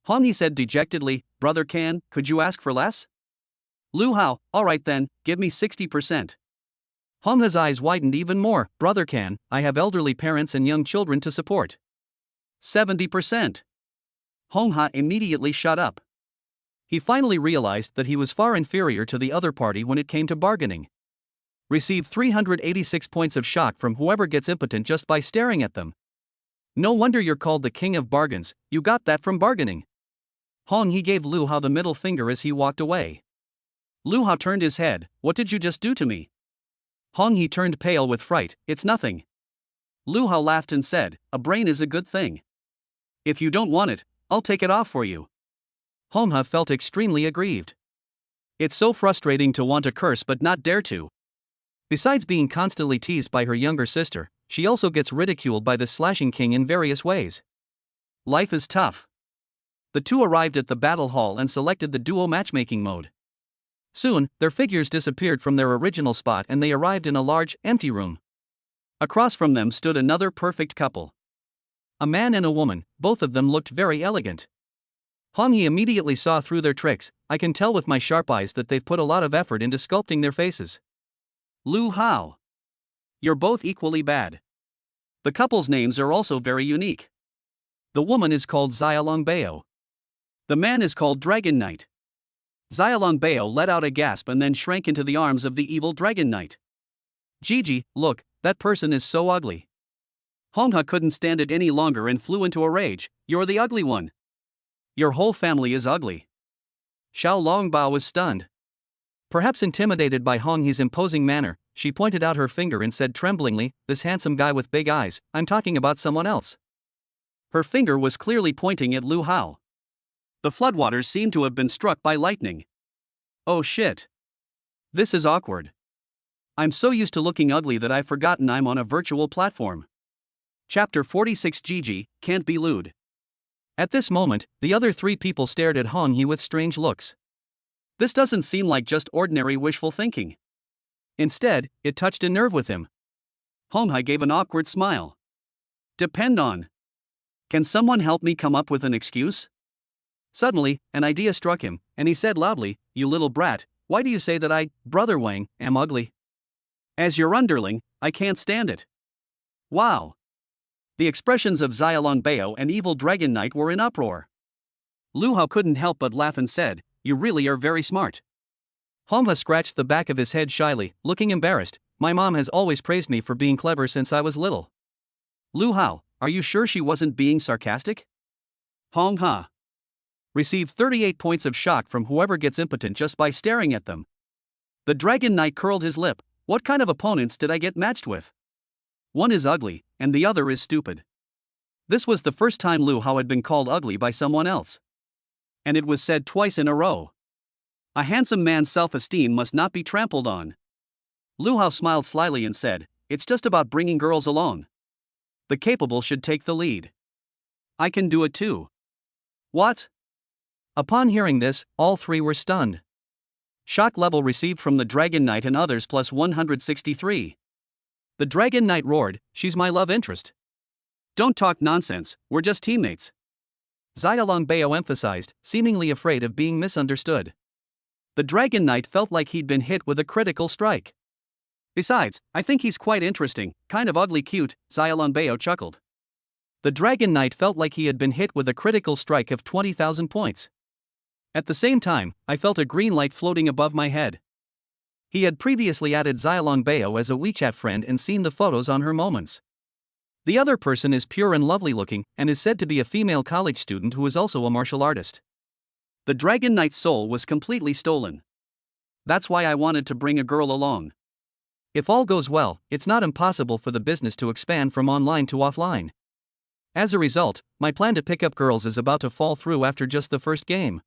Hong He said dejectedly, Brother Can, could you ask for less? Lu Hao, alright then, give me 60%. Hong He's eyes widened even more, Brother Can, I have elderly parents and young children to support. 70%. Hong Ha immediately shut up. He finally realized that he was far inferior to the other party when it came to bargaining. Receive 386 points of shock from whoever gets impotent just by staring at them. No wonder you're called the king of bargains, you got that from bargaining. Hong He gave Lu Hao the middle finger as he walked away. Lu Hao turned his head, What did you just do to me? Hong He turned pale with fright, It's nothing. Lu Hao laughed and said, A brain is a good thing. If you don't want it, I'll take it off for you. Hong Ha felt extremely aggrieved. It's so frustrating to want to curse but not dare to. Besides being constantly teased by her younger sister, she also gets ridiculed by the slashing king in various ways. Life is tough. The two arrived at the battle hall and selected the duo matchmaking mode. Soon, their figures disappeared from their original spot and they arrived in a large, empty room. Across from them stood another perfect couple. A man and a woman, both of them looked very elegant. Hong He immediately saw through their tricks, I can tell with my sharp eyes that they've put a lot of effort into sculpting their faces. Lu Hao. You're both equally bad. The couple's names are also very unique. The woman is called Xiaolong Bao. The man is called Dragon Knight. Xiaolong Bao let out a gasp and then shrank into the arms of the evil Dragon Knight. Gigi, look, that person is so ugly. Hongha couldn't stand it any longer and flew into a rage. You're the ugly one. Your whole family is ugly. Xiao Longbao was stunned. Perhaps intimidated by Hong He's imposing manner, she pointed out her finger and said tremblingly, "This handsome guy with big eyes, I'm talking about someone else." Her finger was clearly pointing at Lu Hao. The floodwaters seemed to have been struck by lightning. Oh shit. This is awkward. I'm so used to looking ugly that I've forgotten I'm on a virtual platform. Chapter 46 Gigi, Can't Be Lewd. At this moment, the other three people stared at Hong He with strange looks. This doesn't seem like just ordinary wishful thinking. Instead, it touched a nerve with him. Hong He gave an awkward smile. Depend on. Can someone help me come up with an excuse? Suddenly, an idea struck him, and he said loudly, "You little brat, why do you say that I, Brother Wang, am ugly? As your underling, I can't stand it." Wow. The expressions of Xiaolong Bao and Evil Dragon Knight were in uproar. Lu Hao couldn't help but laugh and said, "You really are very smart." Hongha scratched the back of his head shyly, looking embarrassed. "My mom has always praised me for being clever since I was little." Lu Hao, are you sure she wasn't being sarcastic? Hongha received 38 points of shock from whoever gets impotent just by staring at them. The Dragon Knight curled his lip. What kind of opponents did I get matched with? One is ugly, and the other is stupid. This was the first time Lu Hao had been called ugly by someone else. And it was said twice in a row. A handsome man's self-esteem must not be trampled on. Lu Hao smiled slyly and said, "It's just about bringing girls along. The capable should take the lead. I can do it too." What? Upon hearing this, all three were stunned. Shock level received from the Dragon Knight and others plus 163. The Dragon Knight roared, "She's my love interest." "Don't talk nonsense, we're just teammates," Xiaolong Bao emphasized, seemingly afraid of being misunderstood. The Dragon Knight felt like he'd been hit with a critical strike. "Besides, I think he's quite interesting, kind of ugly cute," Xiaolong Bao chuckled. The Dragon Knight felt like he had been hit with a critical strike of 20,000 points. At the same time, I felt a green light floating above my head. He had previously added Xiaolong Bao as a WeChat friend and seen the photos on her moments. The other person is pure and lovely looking, and is said to be a female college student who is also a martial artist. The Dragon Knight's soul was completely stolen. That's why I wanted to bring a girl along. If all goes well, it's not impossible for the business to expand from online to offline. As a result, my plan to pick up girls is about to fall through after just the first game.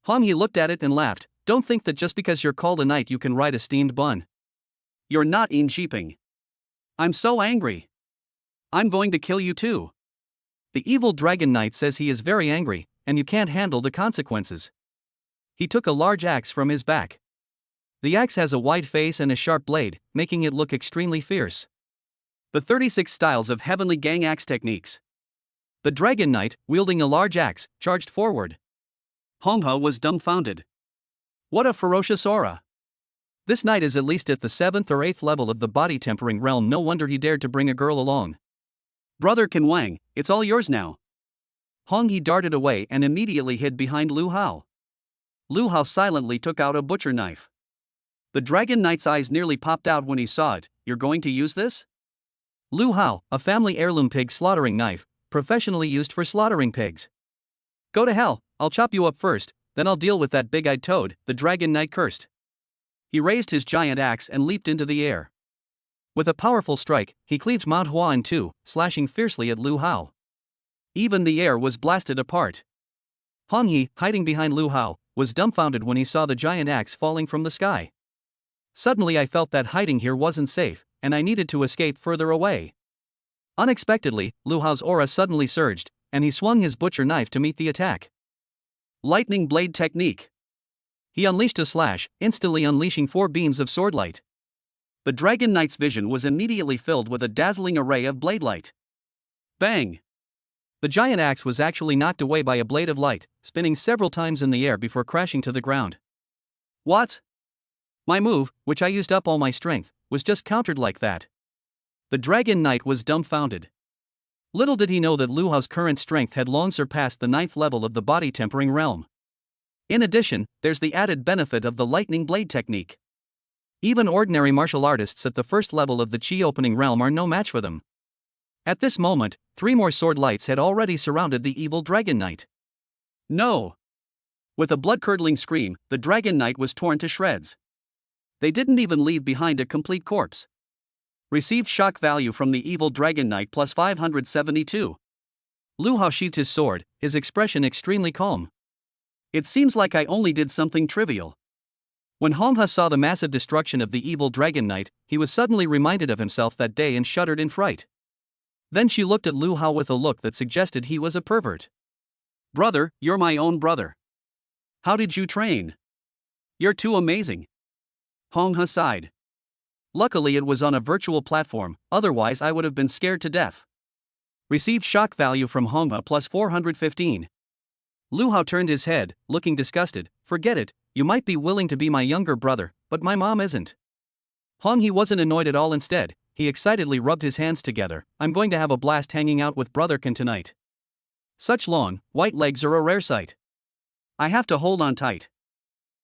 Hong Yi looked at it and laughed. "Don't think that just because you're called a knight you can ride a steamed bun. You're not in Jiping. I'm so angry. I'm going to kill you too." The Evil Dragon Knight says he is very angry, and you can't handle the consequences. He took a large axe from his back. The axe has a wide face and a sharp blade, making it look extremely fierce. The 36 styles of Heavenly Gang axe techniques. The Dragon Knight, wielding a large axe, charged forward. Hongha was dumbfounded. What a ferocious aura. This knight is at least at the 7th or 8th level of the body tempering realm. No wonder he dared to bring a girl along. "Brother Can Wang, it's all yours now." Hong Yi darted away and immediately hid behind Lu Hao. Lu Hao silently took out a butcher knife. The Dragon Knight's eyes nearly popped out when he saw it. "You're going to use this?" Lu Hao, a family heirloom pig slaughtering knife, professionally used for slaughtering pigs. "Go to hell, I'll chop you up first, then I'll deal with that big-eyed toad," the Dragon Knight cursed. He raised his giant axe and leaped into the air. With a powerful strike, he cleaved Mount Hua in two, slashing fiercely at Lu Hao. Even the air was blasted apart. Hong Yi, hiding behind Lu Hao, was dumbfounded when he saw the giant axe falling from the sky. Suddenly I felt that hiding here wasn't safe, and I needed to escape further away. Unexpectedly, Lu Hao's aura suddenly surged, and he swung his butcher knife to meet the attack. Lightning Blade Technique. He unleashed a slash, instantly unleashing 4 beams of swordlight. The Dragon Knight's vision was immediately filled with a dazzling array of blade light. Bang! The giant axe was actually knocked away by a blade of light, spinning several times in the air before crashing to the ground. What? My move, which I used up all my strength, was just countered like that. The Dragon Knight was dumbfounded. Little did he know that Lu Hao's current strength had long surpassed the 9th level of the body tempering realm. In addition, there's the added benefit of the lightning blade technique. Even ordinary martial artists at the first level of the chi opening realm are no match for them. At this moment, 3 more sword lights had already surrounded the evil Dragon Knight. No! With a blood-curdling scream, the Dragon Knight was torn to shreds. They didn't even leave behind a complete corpse. Received shock value from the evil Dragon Knight plus 572. Lu Hao sheathed his sword, his expression extremely calm. It seems like I only did something trivial. When Hong He saw the massive destruction of the evil Dragon Knight, he was suddenly reminded of himself that day and shuddered in fright. Then she looked at Lu Hao with a look that suggested he was a pervert. Brother, you're my own brother. How did you train? You're too amazing. Hong He sighed. Luckily it was on a virtual platform, otherwise I would have been scared to death. Received shock value from Hong He plus 415. Lu Hao turned his head, looking disgusted. Forget it, you might be willing to be my younger brother, but my mom isn't. Hong He wasn't annoyed at all. Instead, he excitedly rubbed his hands together. I'm going to have a blast hanging out with Brotherkin tonight. Such long, white legs are a rare sight. I have to hold on tight.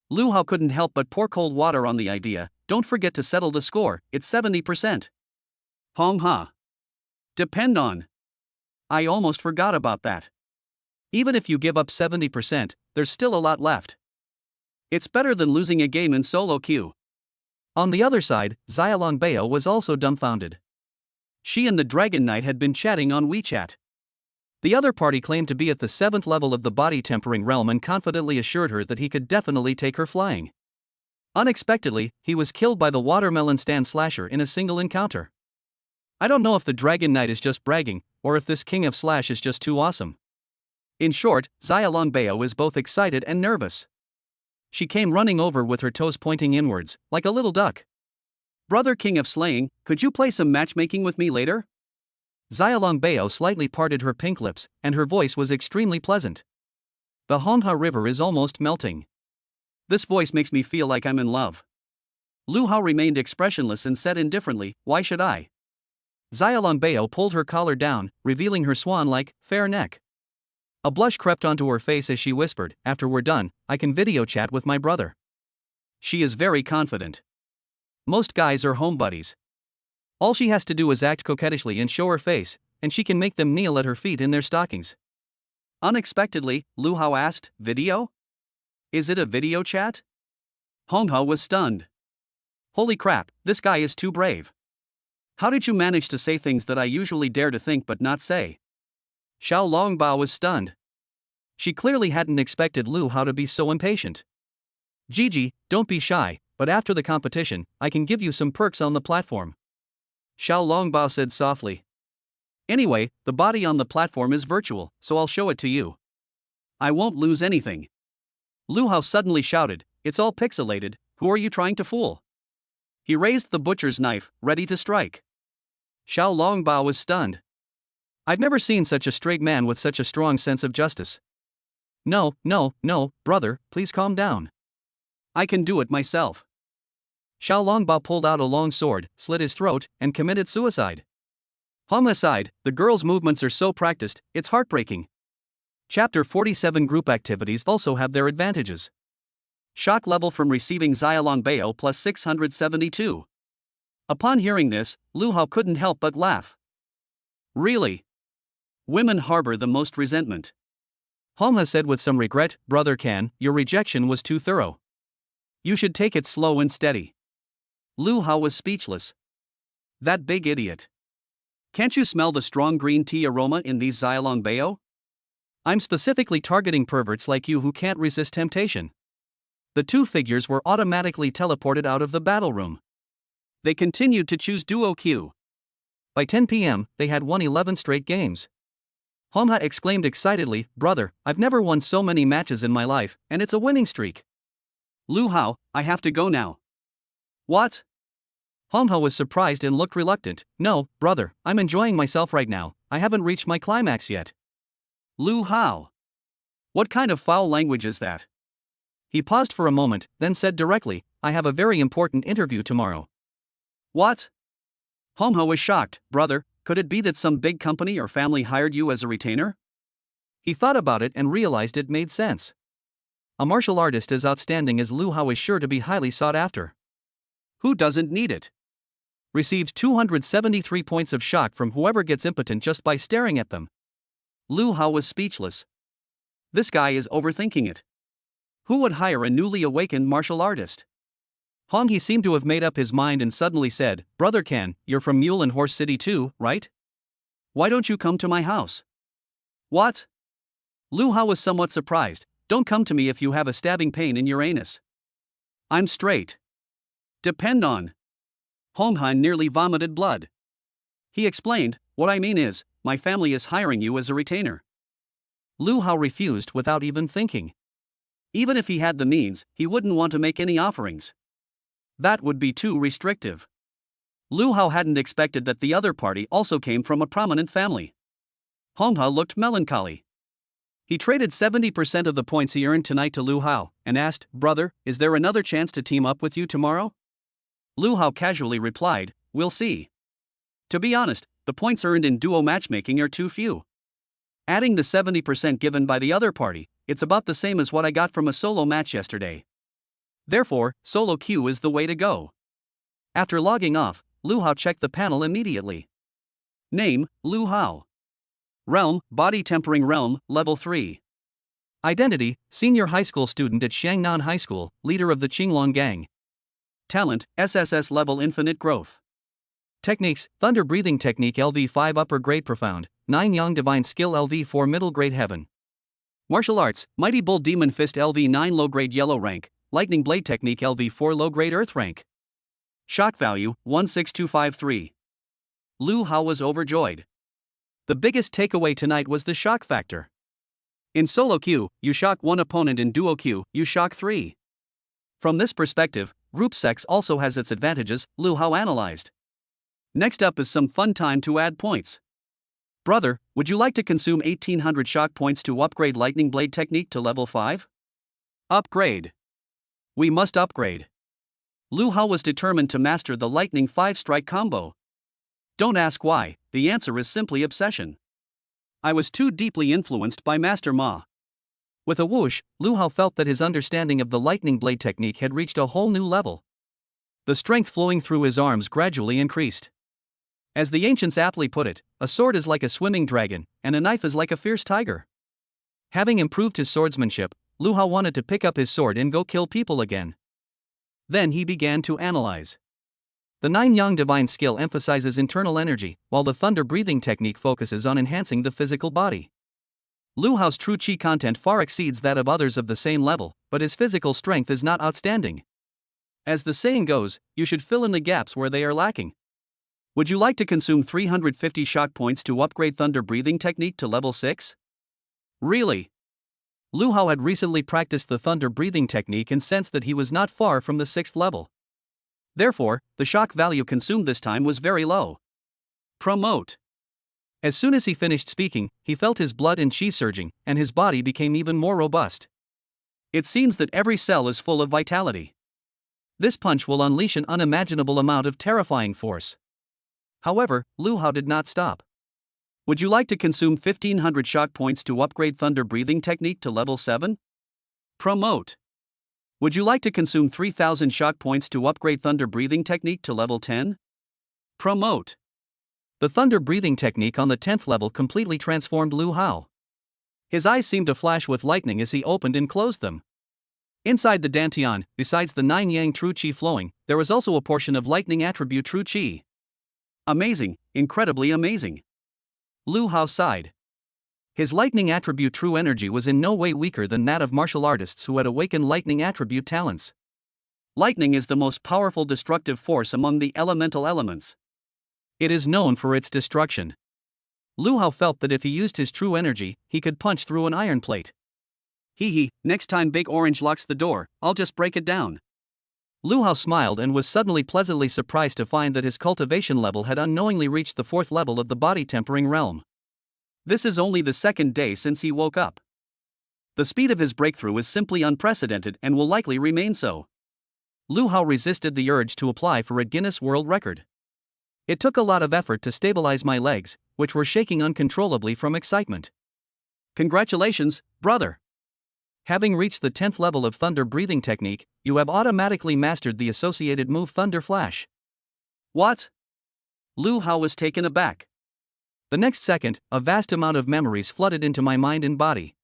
Lu Hao couldn't help but pour cold water on the idea. Don't forget to settle the score, it's 70%. Hong He. Depend on. I almost forgot about that. Even if you give up 70%, there's still a lot left. It's better than losing a game in solo queue. On the other side, Xiaolongbao was also dumbfounded. She and the Dragon Knight had been chatting on WeChat. The other party claimed to be at the 7th level of the body tempering realm and confidently assured her that he could definitely take her flying. Unexpectedly, he was killed by the watermelon stand slasher in a single encounter. I don't know if the Dragon Knight is just bragging, or if this King of Slash is just too awesome. In short, Xiaolongbao is both excited and nervous. She came running over with her toes pointing inwards, like a little duck. Brother King of Slaying, could you play some matchmaking with me later? Xiaolongbao slightly parted her pink lips, and her voice was extremely pleasant. The Hong He River is almost melting. This voice makes me feel like I'm in love. Lu Hao remained expressionless and said indifferently, why should I? Xiaolongbao pulled her collar down, revealing her swan-like, fair neck. A blush crept onto her face as she whispered, after we're done, I can video chat with my brother. She is very confident. Most guys are home buddies. All she has to do is act coquettishly and show her face, and she can make them kneel at her feet in their stockings. Unexpectedly, Lu Hao asked, video? Is it a video chat? Hong He was stunned. Holy crap, this guy is too brave. How did you manage to say things that I usually dare to think but not say? Xiaolongbao was stunned. She clearly hadn't expected Lu Hao to be so impatient. Gigi, don't be shy, but after the competition, I can give you some perks on the platform. Xiaolongbao said softly. Anyway, the body on the platform is virtual, so I'll show it to you. I won't lose anything. Lu Hao suddenly shouted, it's all pixelated, who are you trying to fool? He raised the butcher's knife, ready to strike. Xiaolongbao was stunned. I've never seen such a straight man with such a strong sense of justice. No, brother, please calm down. I can do it myself. Xiaolongbao pulled out a long sword, slit his throat, and committed suicide. Hong aside, the girl's movements are so practiced, it's heartbreaking. Chapter 47 Group activities also have their advantages. Shock level from receiving Xiaolongbao plus 672. Upon hearing this, Lu Hao couldn't help but laugh. Really? Women harbor the most resentment. Hong He said with some regret, Brother Can, your rejection was too thorough. You should take it slow and steady. Lu Hao was speechless. That big idiot. Can't you smell the strong green tea aroma in these Xiaolongbao? I'm specifically targeting perverts like you who can't resist temptation. The two figures were automatically teleported out of the battle room. They continued to choose duo queue. By 10 p.m., they had won 11 straight games. Hong He exclaimed excitedly, Brother, I've never won so many matches in my life, and it's a winning streak. Lu Hao, I have to go now. What? Hong He was surprised and looked reluctant. No, brother, I'm enjoying myself right now, I haven't reached my climax yet. Lu Hao. What kind of foul language is that? He paused for a moment, then said directly, I have a very important interview tomorrow. What? Hong He was shocked. Brother, could it be that some big company or family hired you as a retainer? He thought about it and realized it made sense. A martial artist as outstanding as Lu Hao is sure to be highly sought after. Who doesn't need it? Receives 273 points of shock from whoever gets impotent just by staring at them. Lu Hao was speechless. This guy is overthinking it. Who would hire a newly awakened martial artist? Hong He seemed to have made up his mind and suddenly said, "Brother Can, you're from Mule and Horse City too, right? Why don't you come to my house?" What? Lu Hao was somewhat surprised. "Don't come to me if you have a stabbing pain in your anus. I'm straight. Depend on." Hong Han nearly vomited blood. He explained, "What I mean is, my family is hiring you as a retainer." Lu Hao refused without even thinking. Even if he had the means, he wouldn't want to make any offerings. That would be too restrictive. Lu Hao hadn't expected that the other party also came from a prominent family. Hong Hao looked melancholy. He traded 70% of the points he earned tonight to Lu Hao, and asked, "Brother, is there another chance to team up with you tomorrow?" Lu Hao casually replied, "We'll see. To be honest, the points earned in duo matchmaking are too few. Adding the 70% given by the other party, it's about the same as what I got from a solo match yesterday. Therefore, solo queue is the way to go." After logging off, Lu Hao checked the panel immediately. Name, Lu Hao. Realm, Body Tempering Realm, Level 3. Identity, Senior High School Student at Xiangnan High School, Leader of the Qinglong Gang. Talent, SSS-level Infinite Growth. Techniques, Thunder Breathing Technique LV5 Upper Grade Profound, 9 Yang Divine Skill LV4 Middle Grade Heaven. Martial Arts, Mighty Bull Demon Fist LV9 Low Grade Yellow Rank, Lightning Blade Technique LV4 Low Grade Earth Rank. Shock Value, 16253. Lu Hao was overjoyed. The biggest takeaway tonight was the shock factor. In solo queue, you shock one opponent; in duo queue, you shock 3. From this perspective, group sex also has its advantages, Lu Hao analyzed. Next up is some fun time to add points. Brother, would you like to consume 1800 shock points to upgrade Lightning Blade Technique to level 5? Upgrade. We must upgrade. Lu Hao was determined to master the Lightning 5-strike combo. Don't ask why, the answer is simply obsession. I was too deeply influenced by Master Ma. With a whoosh, Lu Hao felt that his understanding of the Lightning Blade Technique had reached a whole new level. The strength flowing through his arms gradually increased. As the ancients aptly put it, a sword is like a swimming dragon, and a knife is like a fierce tiger. Having improved his swordsmanship, Lu Hao wanted to pick up his sword and go kill people again. Then he began to analyze. The 9 Yang Divine Skill emphasizes internal energy, while the Thunder Breathing Technique focuses on enhancing the physical body. Lu Hao's true Qi content far exceeds that of others of the same level, but his physical strength is not outstanding. As the saying goes, you should fill in the gaps where they are lacking. Would you like to consume 350 shock points to upgrade Thunder Breathing Technique to level 6? Really? Lu Hao had recently practiced the Thunder Breathing Technique and sensed that he was not far from the 6th level. Therefore, the shock value consumed this time was very low. Promote. As soon as he finished speaking, he felt his blood and qi surging, and his body became even more robust. It seems that every cell is full of vitality. This punch will unleash an unimaginable amount of terrifying force. However, Lu Hao did not stop. Would you like to consume 1500 shock points to upgrade Thunder Breathing Technique to level 7? Promote. Would you like to consume 3000 shock points to upgrade Thunder Breathing Technique to level 10? Promote. The Thunder Breathing Technique on the 10th level completely transformed Lu Hao. His eyes seemed to flash with lightning as he opened and closed them. Inside the Dantian, besides the 9 Yang True Qi flowing, there was also a portion of lightning attribute True Qi. Amazing, incredibly amazing. Lu Hao sighed. His lightning attribute true energy was in no way weaker than that of martial artists who had awakened lightning attribute talents. Lightning is the most powerful destructive force among the elemental elements. It is known for its destruction. Lu Hao felt that if he used his true energy, he could punch through an iron plate. Hee, next time Big Orange locks the door, I'll just break it down. Lu Hao smiled and was suddenly pleasantly surprised to find that his cultivation level had unknowingly reached the 4th level of the body tempering realm. This is only the 2nd day since he woke up. The speed of his breakthrough is simply unprecedented and will likely remain so. Lu Hao resisted the urge to apply for a Guinness World Record. It took a lot of effort to stabilize my legs, which were shaking uncontrollably from excitement. Congratulations, brother! Having reached the 10th level of Thunder Breathing Technique, you have automatically mastered the associated move Thunder Flash. What? Lu Hao was taken aback. The next second, a vast amount of memories flooded into my mind and body.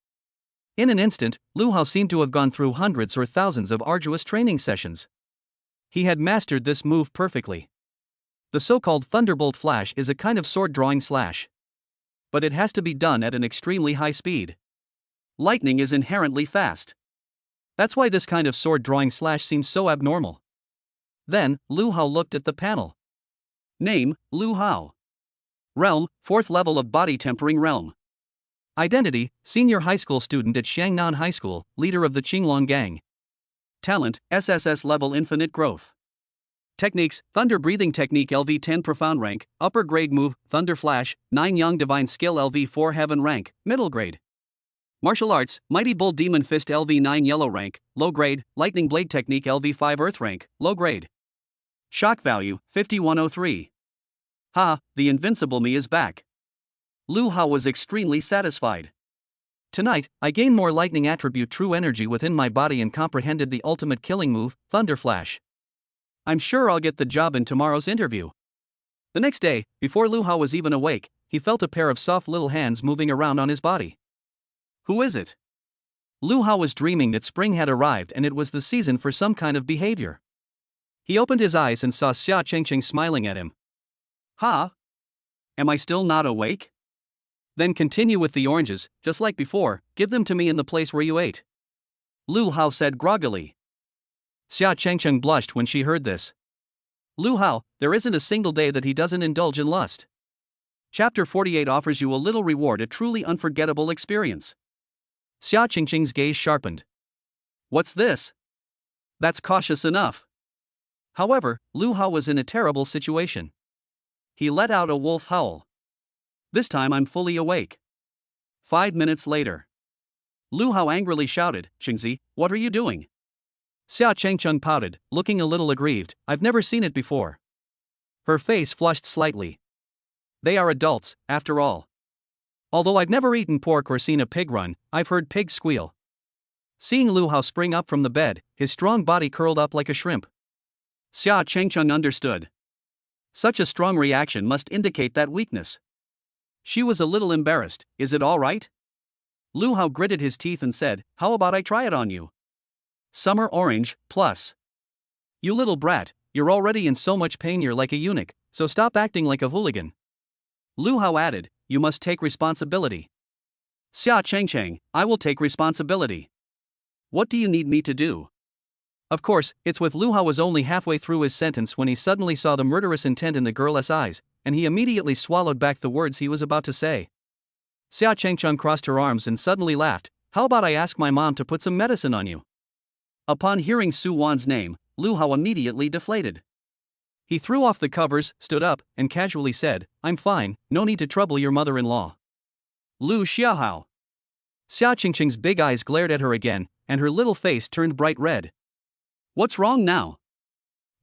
In an instant, Lu Hao seemed to have gone through hundreds or thousands of arduous training sessions. He had mastered this move perfectly. The so-called Thunderbolt Flash is a kind of sword-drawing slash. But it has to be done at an extremely high speed. Lightning is inherently fast. That's why this kind of sword-drawing slash seems so abnormal. Then, Lu Hao looked at the panel. Name, Lu Hao. Realm, 4th level of body tempering realm. Identity, senior high school student at Xiangnan High School, leader of the Qinglong gang. Talent, SSS-level infinite growth. Techniques, Thunder Breathing Technique LV10 Profound Rank, Upper Grade Move, Thunder Flash, 9 Yang Divine Skill LV4 Heaven Rank, Middle Grade. Martial Arts, Mighty Bull Demon Fist LV9 Yellow Rank, Low Grade, Lightning Blade Technique LV5 Earth Rank, Low Grade. Shock Value, 5103. Ha, the invincible me is back. Lu Hao was extremely satisfied. Tonight, I gained more lightning attribute true energy within my body and comprehended the ultimate killing move, Thunder Flash. I'm sure I'll get the job in tomorrow's interview. The next day, before Lu Hao was even awake, he felt a pair of soft little hands moving around on his body. Who is it? Lu Hao was dreaming that spring had arrived and it was the season for some kind of behavior. He opened his eyes and saw Xia Chengqing smiling at him. Ha? Am I still not awake? Then continue with the oranges, just like before, give them to me in the place where you ate. Lu Hao said groggily. Xia Chengqing blushed when she heard this. Lu Hao, there isn't a single day that he doesn't indulge in lust. Chapter 48 offers you a little reward, a truly unforgettable experience. Xia Chengqing's gaze sharpened. What's this? That's cautious enough. However, Lu Hao was in a terrible situation. He let out a wolf howl. This time I'm fully awake. 5 minutes later. Lu Hao angrily shouted, Xingzi, what are you doing? Xia Chengqing pouted, looking a little aggrieved, I've never seen it before. Her face flushed slightly. They are adults, after all. Although I've never eaten pork or seen a pig run, I've heard pigs squeal. Seeing Lu Hao spring up from the bed, his strong body curled up like a shrimp. Xia Chengqing understood. Such a strong reaction must indicate that weakness. She was a little embarrassed. Is it all right? Lu Hao gritted his teeth and said, how about I try it on you? Summer orange, plus. You little brat, you're already in so much pain you're like a eunuch, so stop acting like a hooligan. Lu Hao added, you must take responsibility. Xia Chengqing, I will take responsibility. What do you need me to do? Of course, it's with Lu Hao was only halfway through his sentence when he suddenly saw the murderous intent in the girl's eyes, and he immediately swallowed back the words he was about to say. Xia Chengqing crossed her arms and suddenly laughed, how about I ask my mom to put some medicine on you? Upon hearing Su Wan's name, Lu Hao immediately deflated. He threw off the covers, stood up, and casually said, I'm fine, no need to trouble your mother-in-law. Lu Xiaohao. Xia Chengqing's big eyes glared at her again, and her little face turned bright red. What's wrong now?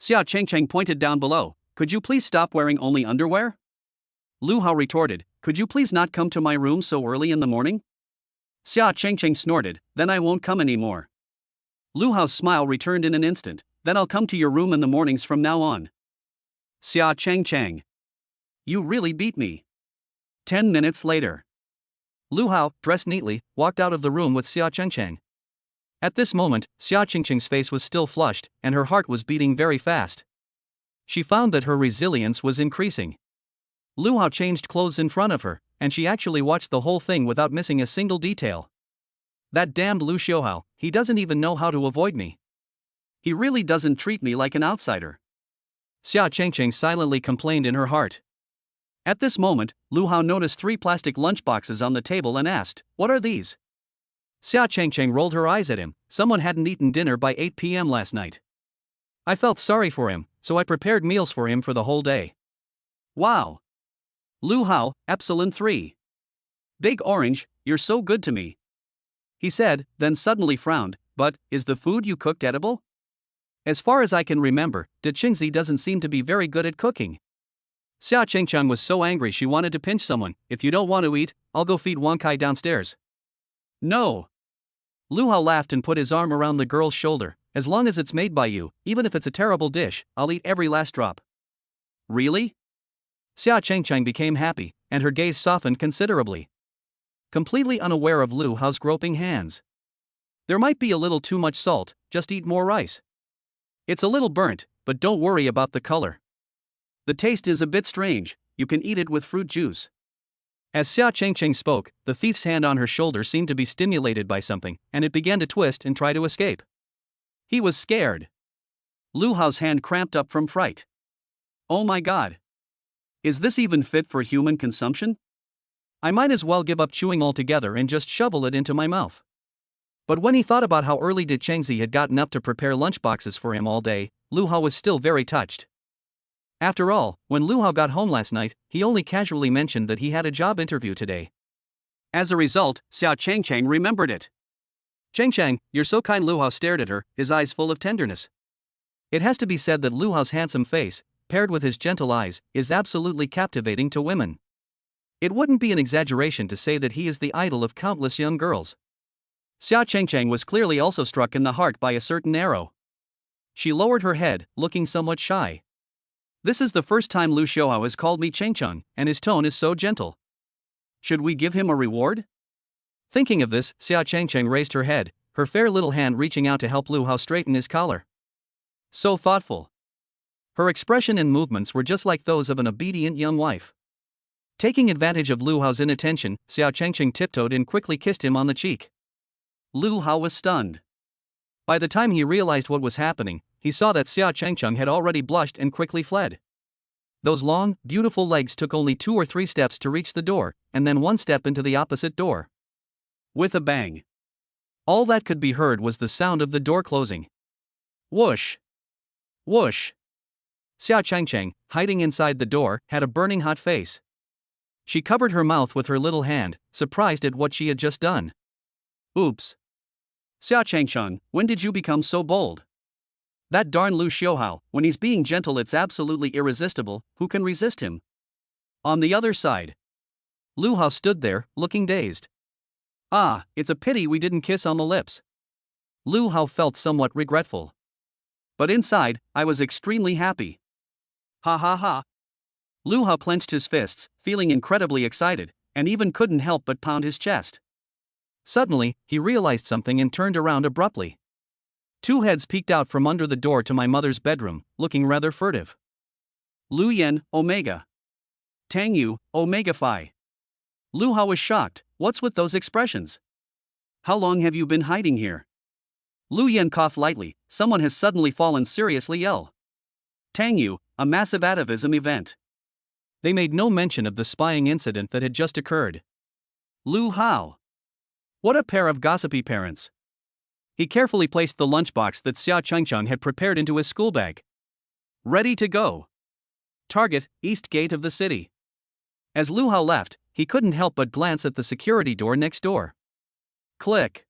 Xia Chengqing pointed down below, could you please stop wearing only underwear? Lu Hao retorted, could you please not come to my room so early in the morning? Xia Chengqing snorted, then I won't come anymore. Lu Hao's smile returned in an instant, then I'll come to your room in the mornings from now on. Xia Chengqing. You really beat me. 10 minutes later. Lu Hao, dressed neatly, walked out of the room with Xia Chengqing. At this moment, Xia Chengqing's face was still flushed, and her heart was beating very fast. She found that her resilience was increasing. Lu Hao changed clothes in front of her, and she actually watched the whole thing without missing a single detail. That damned Lu Xiaohao, he doesn't even know how to avoid me. He really doesn't treat me like an outsider. Xia Chengqing silently complained in her heart. At this moment, Lu Hao noticed 3 plastic lunchboxes on the table and asked, what are these? Xia Chengqing rolled her eyes at him, someone hadn't eaten dinner by 8 p.m. last night. I felt sorry for him, so I prepared meals for him for the whole day. Wow! Lu Hao, Epsilon 3. Big Orange, you're so good to me. He said, then suddenly frowned, but, is the food you cooked edible? As far as I can remember, De Qingzi doesn't seem to be very good at cooking. Xia Chengqing was so angry she wanted to pinch someone, if you don't want to eat, I'll go feed Wang Kai downstairs. No. Lu Hao laughed and put his arm around the girl's shoulder, as long as it's made by you, even if it's a terrible dish, I'll eat every last drop. Really? Xia Chengcheng became happy, and her gaze softened considerably. Completely unaware of Lu Hao's groping hands. There might be a little too much salt, just eat more rice. It's a little burnt, but don't worry about the color. The taste is a bit strange, you can eat it with fruit juice. As Xia Chengcheng spoke, the thief's hand on her shoulder seemed to be stimulated by something, and it began to twist and try to escape. He was scared. Lu Hao's hand cramped up from fright. Oh my god. Is this even fit for human consumption? I might as well give up chewing altogether and just shovel it into my mouth. But when he thought about how early did Chengzi had gotten up to prepare lunchboxes for him all day, Lu Hao was still very touched. After all, when Lu Hao got home last night, he only casually mentioned that he had a job interview today. As a result, Xiao Chengcheng remembered it. Chengcheng, you're so kind. Lu Hao stared at her, his eyes full of tenderness. It has to be said that Lu Hao's handsome face, paired with his gentle eyes, is absolutely captivating to women. It wouldn't be an exaggeration to say that he is the idol of countless young girls. Xia Chengcheng was clearly also struck in the heart by a certain arrow. She lowered her head, looking somewhat shy. This is the first time Lu Xiaohao has called me Chengcheng, and his tone is so gentle. Should we give him a reward? Thinking of this, Xia Chengcheng raised her head, her fair little hand reaching out to help Lu Hao straighten his collar. So thoughtful. Her expression and movements were just like those of an obedient young wife. Taking advantage of Lu Hao's inattention, Xiao Chengcheng tiptoed and quickly kissed him on the cheek. Lu Hao was stunned. By the time he realized what was happening, he saw that Xiao Chengcheng had already blushed and quickly fled. Those long, beautiful legs took only 2 or 3 steps to reach the door, and then 1 step into the opposite door. With a bang. All that could be heard was the sound of the door closing. Whoosh! Whoosh! Xiao Chengcheng, hiding inside the door, had a burning hot face. She covered her mouth with her little hand, surprised at what she had just done. Oops. Xia Chengcheng, when did you become so bold? That darn Lu Xiaohao, when he's being gentle it's absolutely irresistible, who can resist him? On the other side. Lu Hao stood there, looking dazed. Ah, it's a pity we didn't kiss on the lips. Lu Hao felt somewhat regretful. But inside, I was extremely happy. Ha ha ha. Lu Hao clenched his fists, feeling incredibly excited, and even couldn't help but pound his chest. Suddenly, he realized something and turned around abruptly. 2 heads peeked out from under the door to my mother's bedroom, looking rather furtive. Lu Yan, Omega. Tang Yu, Omega Phi. Lu Hao was shocked. What's with those expressions? How long have you been hiding here? Lu Yan coughed lightly. Someone has suddenly fallen seriously ill. Tang Yu, a massive atavism event. They made no mention of the spying incident that had just occurred. Lu Hao. What a pair of gossipy parents. He carefully placed the lunchbox that Xia Chengcheng had prepared into his school bag. Ready to go. Target, East Gate of the city. As Lu Hao left, he couldn't help but glance at the security door next door. Click.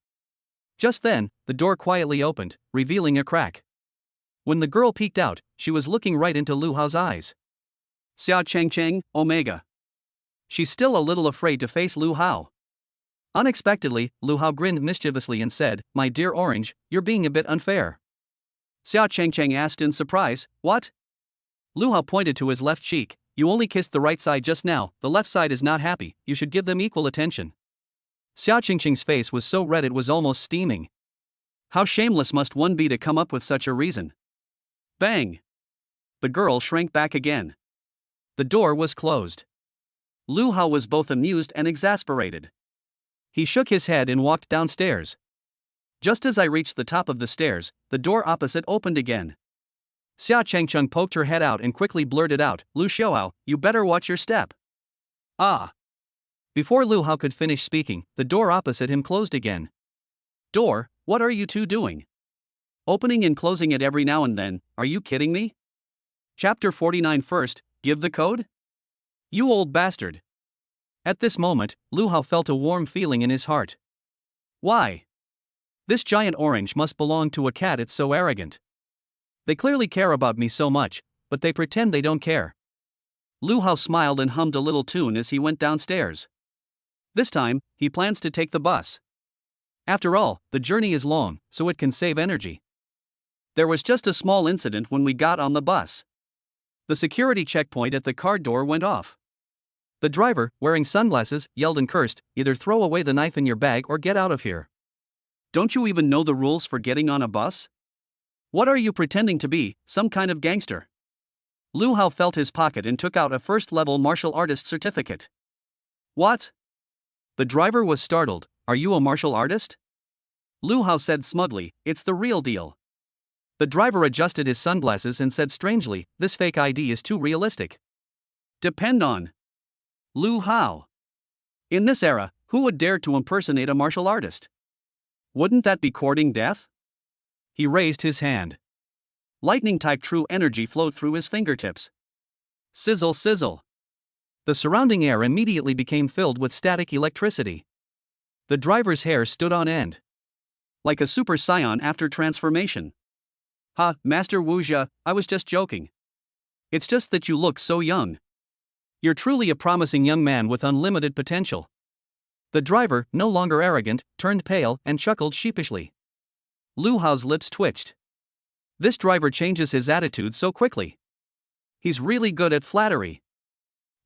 Just then, the door quietly opened, revealing a crack. When the girl peeked out, she was looking right into Lu Hao's eyes. Xia Chengcheng, Omega. She's still a little afraid to face Lu Hao. Unexpectedly, Lu Hao grinned mischievously and said, "My dear Orange, you're being a bit unfair." Xia Chengcheng asked in surprise, "What?" Lu Hao pointed to his left cheek. "You only kissed the right side just now, the left side is not happy, you should give them equal attention." Xia Chengcheng's face was so red it was almost steaming. How shameless must one be to come up with such a reason? Bang! The girl shrank back again. The door was closed. Lu Hao was both amused and exasperated. He shook his head and walked downstairs. Just as I reached the top of the stairs, the door opposite opened again. Xia Chengcheng poked her head out and quickly blurted out, "Lu Xiaohao, you better watch your step." Ah! Before Lu Hao could finish speaking, the door opposite him closed again. Door, what are you two doing? Opening and closing it every now and then, are you kidding me? Chapter 49 First, give the code? You old bastard. At this moment, Lu Hao felt a warm feeling in his heart. Why? This giant orange must belong to a cat, it's so arrogant. They clearly care about me so much, but they pretend they don't care. Lu Hao smiled and hummed a little tune as he went downstairs. This time, he plans to take the bus. After all, the journey is long, so it can save energy. There was just a small incident when we got on the bus. The security checkpoint at the car door went off. The driver, wearing sunglasses, yelled and cursed, "Either throw away the knife in your bag or get out of here. Don't you even know the rules for getting on a bus? What are you pretending to be, some kind of gangster?" Lu Hao felt his pocket and took out a first-level martial artist certificate. "What?" The driver was startled. "Are you a martial artist?" Lu Hao said smugly, "It's the real deal." The driver adjusted his sunglasses and said strangely, "This fake ID is too realistic." "Depend on Lu Hao. In this era, who would dare to impersonate a martial artist? Wouldn't that be courting death?" He raised his hand. Lightning-type true energy flowed through his fingertips. Sizzle sizzle. The surrounding air immediately became filled with static electricity. The driver's hair stood on end. Like a Super Saiyan after transformation. "Ha, Master Wuxia, I was just joking. It's just that you look so young. You're truly a promising young man with unlimited potential." The driver, no longer arrogant, turned pale and chuckled sheepishly. Lu Hao's lips twitched. This driver changes his attitude so quickly. He's really good at flattery.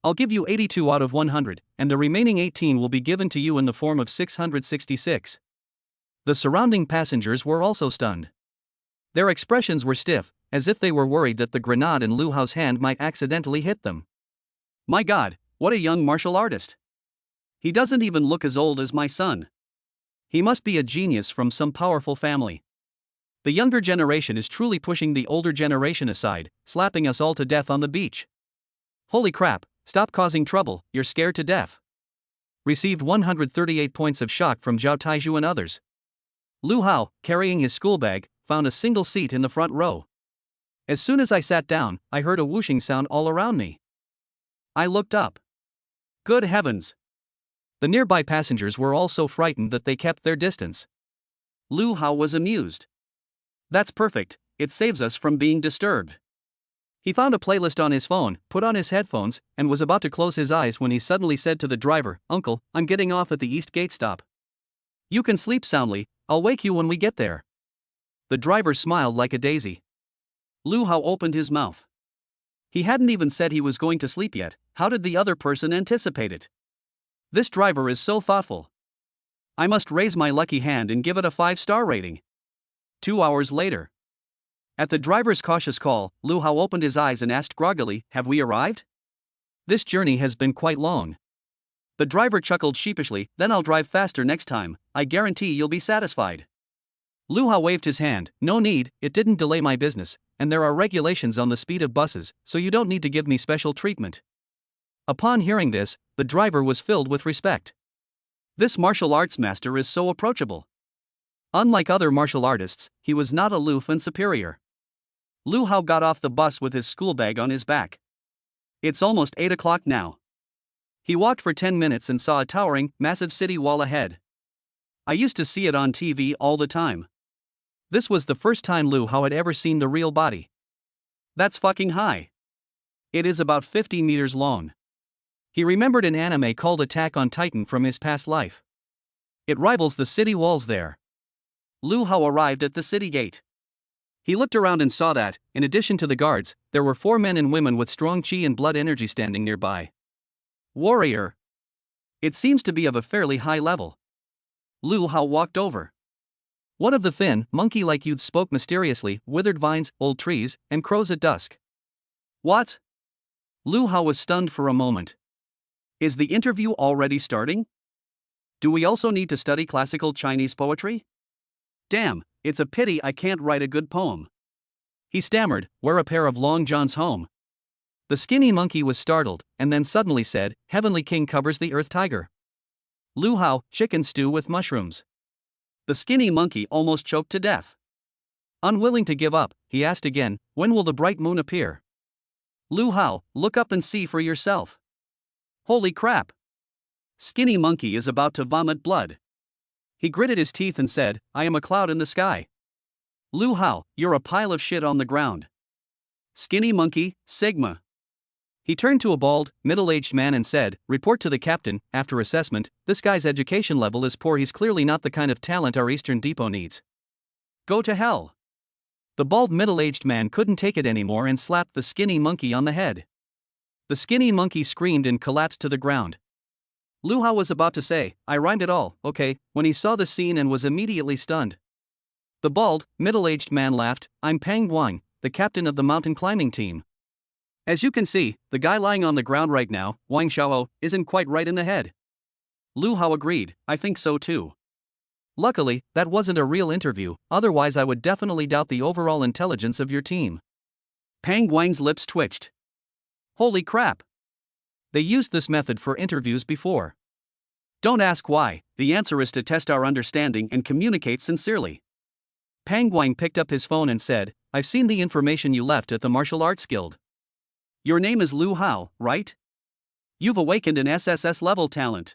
"I'll give you 82 out of 100, and the remaining 18 will be given to you in the form of 666. The surrounding passengers were also stunned. Their expressions were stiff, as if they were worried that the grenade in Lu Hao's hand might accidentally hit them. "My God, what a young martial artist! He doesn't even look as old as my son. He must be a genius from some powerful family. The younger generation is truly pushing the older generation aside, slapping us all to death on the beach. Holy crap, stop causing trouble, you're scared to death." Received 138 points of shock from Zhao Taizhu and others. Lu Hao, carrying his school bag, found a single seat in the front row. "As soon as I sat down, I heard a whooshing sound all around me. I looked up. Good heavens!" The nearby passengers were all so frightened that they kept their distance. Lu Hao was amused. "That's perfect, it saves us from being disturbed." He found a playlist on his phone, put on his headphones, and was about to close his eyes when he suddenly said to the driver, "Uncle, I'm getting off at the East Gate stop. You can sleep soundly, I'll wake you when we get there." The driver smiled like a daisy. Lu Hao opened his mouth. He hadn't even said he was going to sleep yet. How did the other person anticipate it? This driver is so thoughtful. I must raise my lucky hand and give it a 5-star rating. 2 hours later. At the driver's cautious call, Lu Hao opened his eyes and asked groggily, "Have we arrived? This journey has been quite long." The driver chuckled sheepishly, "Then I'll drive faster next time, I guarantee you'll be satisfied." Lu Hao waved his hand, "No need, it didn't delay my business, and there are regulations on the speed of buses, so you don't need to give me special treatment." Upon hearing this, the driver was filled with respect. This martial arts master is so approachable. Unlike other martial artists, he was not aloof and superior. Lu Hao got off the bus with his school bag on his back. It's almost 8 o'clock now. He walked for 10 minutes and saw a towering, massive city wall ahead. I used to see it on TV all the time. This was the first time Lu Hao had ever seen the real body. That's fucking high. It is about 50 meters long. He remembered an anime called Attack on Titan from his past life. It rivals the city walls there. Lu Hao arrived at the city gate. He looked around and saw that, in addition to the guards, there were 4 men and women with strong chi and blood energy standing nearby. Warrior. It seems to be of a fairly high level. Lu Hao walked over. One of the thin, monkey-like youths spoke mysteriously, "Withered vines, old trees, and crows at dusk." What? Lu Hao was stunned for a moment. Is the interview already starting? Do we also need to study classical Chinese poetry? Damn, it's a pity I can't write a good poem. He stammered, "Wear a pair of long johns home." The skinny monkey was startled, and then suddenly said, "Heavenly King covers the earth tiger." Lu Hao, chicken stew with mushrooms. The skinny monkey almost choked to death. Unwilling to give up, he asked again, "When will the bright moon appear?" Lu Hao, look up and see for yourself. Holy crap. Skinny monkey is about to vomit blood. He gritted his teeth and said, "I am a cloud in the sky." Lu Hao, you're a pile of shit on the ground. Skinny monkey, Sigma. He turned to a bald, middle-aged man and said, "Report to the captain, after assessment, this guy's education level is poor, he's clearly not the kind of talent our Eastern Depot needs." Go to hell. The bald middle-aged man couldn't take it anymore and slapped the skinny monkey on the head. The skinny monkey screamed and collapsed to the ground. Lu Hao was about to say, "I rhymed it all, okay," when he saw the scene and was immediately stunned. The bald, middle-aged man laughed. "I'm Pang Guang, the captain of the mountain climbing team. As you can see, the guy lying on the ground right now, Wang Xiao, isn't quite right in the head." Lu Hao agreed, "I think so too. Luckily, that wasn't a real interview, otherwise I would definitely doubt the overall intelligence of your team." Pang Guang's lips twitched. Holy crap! They used this method for interviews before. Don't ask why, the answer is to test our understanding and communicate sincerely. Pang Guang picked up his phone and said, "I've seen the information you left at the martial arts guild. Your name is Lu Hao, right? You've awakened an SSS-level talent.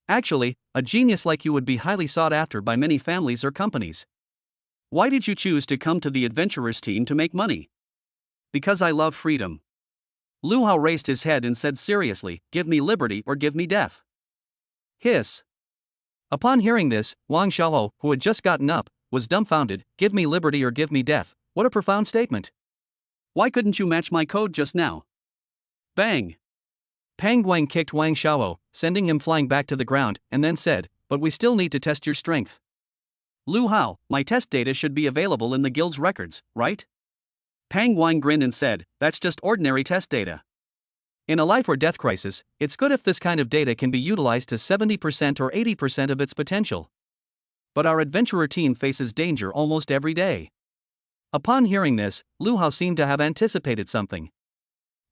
Actually, a genius like you would be highly sought after by many families or companies. Why did you choose to come to the adventurers team to make money?" "Because I love freedom." Lu Hao raised his head and said seriously, "Give me liberty or give me death." Hiss. Upon hearing this, Wang Xiao, who had just gotten up, was dumbfounded. "Give me liberty or give me death, what a profound statement. Why couldn't you match my code just now?" Bang! Pang Guang kicked Wang Xiao, sending him flying back to the ground, and then said, "But we still need to test your strength." "Lu Hao, my test data should be available in the guild's records, right?" Pang Guang grinned and said, "That's just ordinary test data. In a life or death crisis, it's good if this kind of data can be utilized to 70% or 80% of its potential. But our adventurer team faces danger almost every day." Upon hearing this, Lu Hao seemed to have anticipated something.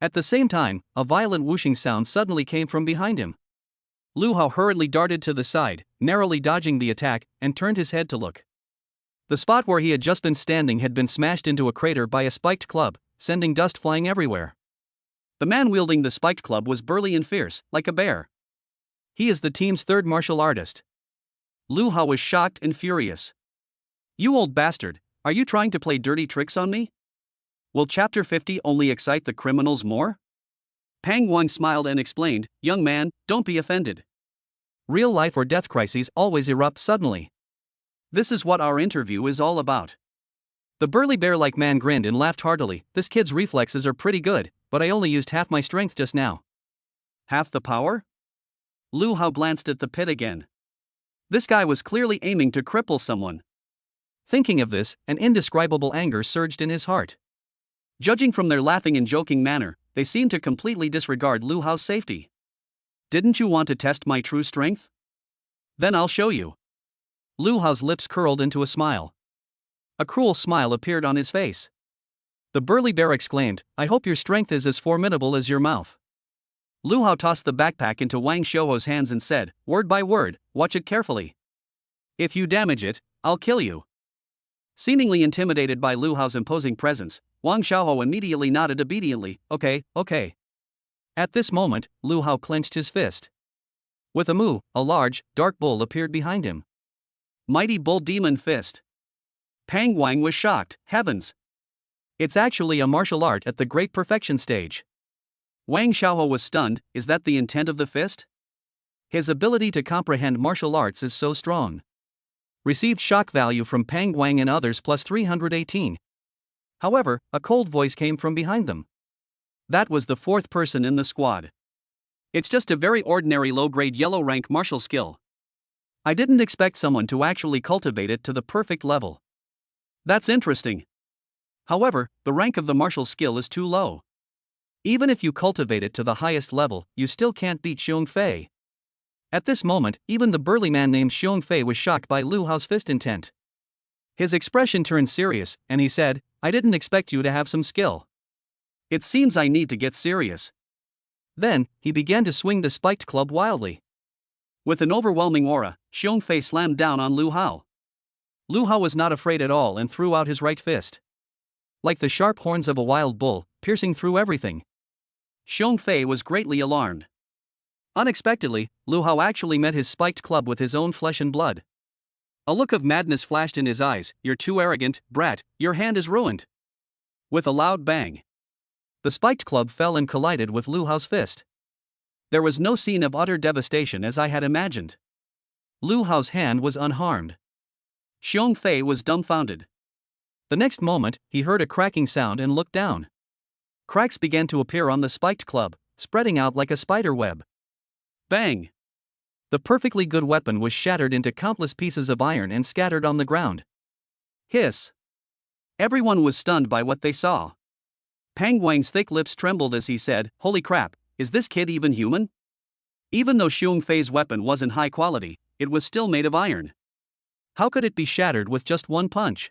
At the same time, a violent whooshing sound suddenly came from behind him. Lu Hao hurriedly darted to the side, narrowly dodging the attack, and turned his head to look. The spot where he had just been standing had been smashed into a crater by a spiked club, sending dust flying everywhere. The man wielding the spiked club was burly and fierce, like a bear. "He is the team's third martial artist." Lu Hao was shocked and furious. "You old bastard, are you trying to play dirty tricks on me? Will Chapter 50 only excite the criminals more?" Pang Guang smiled and explained, "Young man, don't be offended. Real life or death crises always erupt suddenly. This is what our interview is all about." The burly bear-like man grinned and laughed heartily. "This kid's reflexes are pretty good, but I only used half my strength just now." "Half the power?" Lu Hao glanced at the pit again. This guy was clearly aiming to cripple someone. Thinking of this, an indescribable anger surged in his heart. Judging from their laughing and joking manner, they seemed to completely disregard Lu Hao's safety. "Didn't you want to test my true strength? Then I'll show you." Lu Hao's lips curled into a smile. A cruel smile appeared on his face. The burly bear exclaimed, "I hope your strength is as formidable as your mouth." Lu Hao tossed the backpack into Wang Xiao's hands and said, "Word by word, watch it carefully. If you damage it, I'll kill you." Seemingly intimidated by Lu Hao's imposing presence, Wang Xiao immediately nodded obediently, "Okay, okay." At this moment, Lu Hao clenched his fist. With a moo, a large, dark bull appeared behind him. Mighty Bull Demon Fist. Pang Guang was shocked. Heavens! It's actually a martial art at the great perfection stage. Wang Xiao was stunned. Is that the intent of the fist? His ability to comprehend martial arts is so strong. Received shock value from Pang Guang and others plus 318. However, a cold voice came from behind them. That was the fourth person in the squad. "It's just a very ordinary low-grade yellow rank martial skill. I didn't expect someone to actually cultivate it to the perfect level." "That's interesting. However, the rank of the martial skill is too low. Even if you cultivate it to the highest level, you still can't beat Xiong Fei." At this moment, even the burly man named Xiong Fei was shocked by Lu Hao's fist intent. His expression turned serious, and he said, "I didn't expect you to have some skill. It seems I need to get serious." Then, he began to swing the spiked club wildly. With an overwhelming aura, Xiong Fei slammed down on Lu Hao. Lu Hao was not afraid at all and threw out his right fist. Like the sharp horns of a wild bull, piercing through everything. Xiong Fei was greatly alarmed. Unexpectedly, Lu Hao actually met his spiked club with his own flesh and blood. A look of madness flashed in his eyes. "You're too arrogant, brat, your hand is ruined." With a loud bang, the spiked club fell and collided with Lu Hao's fist. There was no scene of utter devastation as I had imagined. Lu Hao's hand was unharmed. Xiong Fei was dumbfounded. The next moment, he heard a cracking sound and looked down. Cracks began to appear on the spiked club, spreading out like a spider web. Bang! The perfectly good weapon was shattered into countless pieces of iron and scattered on the ground. Hiss! Everyone was stunned by what they saw. Pang Wang's thick lips trembled as he said, "Holy crap, is this kid even human?" Even though Xiong Fei's weapon wasn't high quality, it was still made of iron. How could it be shattered with just one punch?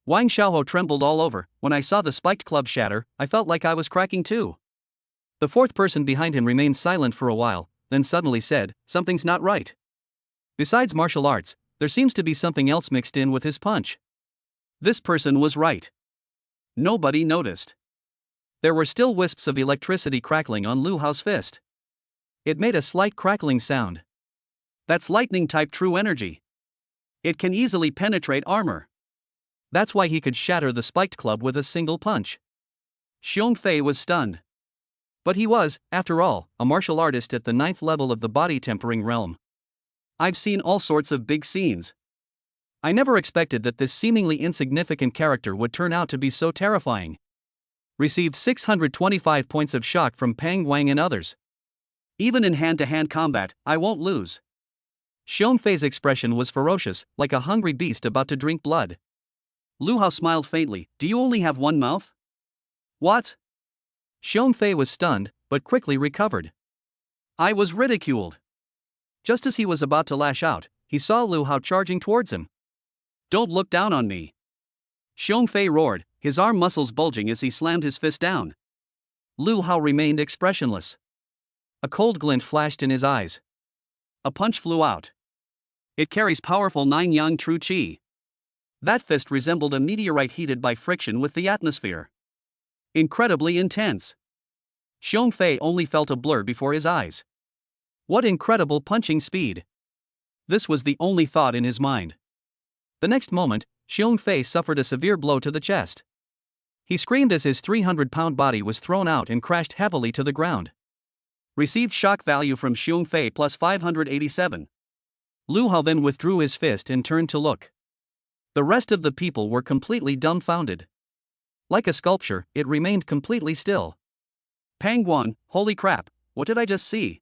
Wang Xiaohou trembled all over. When I saw the spiked club shatter, I felt like I was cracking too. The fourth person behind him remained silent for a while, then suddenly said, "Something's not right. Besides martial arts, there seems to be something else mixed in with his punch." This person was right. Nobody noticed. There were still wisps of electricity crackling on Lu Hao's fist. It made a slight crackling sound. That's lightning-type true energy. It can easily penetrate armor. That's why he could shatter the spiked club with a single punch. Xiong Fei was stunned. But he was, after all, a martial artist at the 9th level of the body tempering realm. I've seen all sorts of big scenes. I never expected that this seemingly insignificant character would turn out to be so terrifying. Received 625 points of shock from Pang Wang and others. Even in hand-to-hand combat, I won't lose. Xiong Fei's expression was ferocious, like a hungry beast about to drink blood. Lu Hao smiled faintly. "Do you only have one mouth?" "What?" Xiong Fei was stunned, but quickly recovered. "I was ridiculed." Just as he was about to lash out, he saw Lu Hao charging towards him. "Don't look down on me!" Xiong Fei roared, his arm muscles bulging as he slammed his fist down. Lu Hao remained expressionless. A cold glint flashed in his eyes. A punch flew out. It carries powerful 9 yang true qi. That fist resembled a meteorite heated by friction with the atmosphere. Incredibly intense. Xiong Fei only felt a blur before his eyes. What incredible punching speed! This was the only thought in his mind. The next moment, Xiong Fei suffered a severe blow to the chest. He screamed as his 300-pound body was thrown out and crashed heavily to the ground. Received shock value from Xiong Fei plus 587. Lu Hao then withdrew his fist and turned to look. The rest of the people were completely dumbfounded. Like a sculpture, it remained completely still. Pang Guan, holy crap, what did I just see?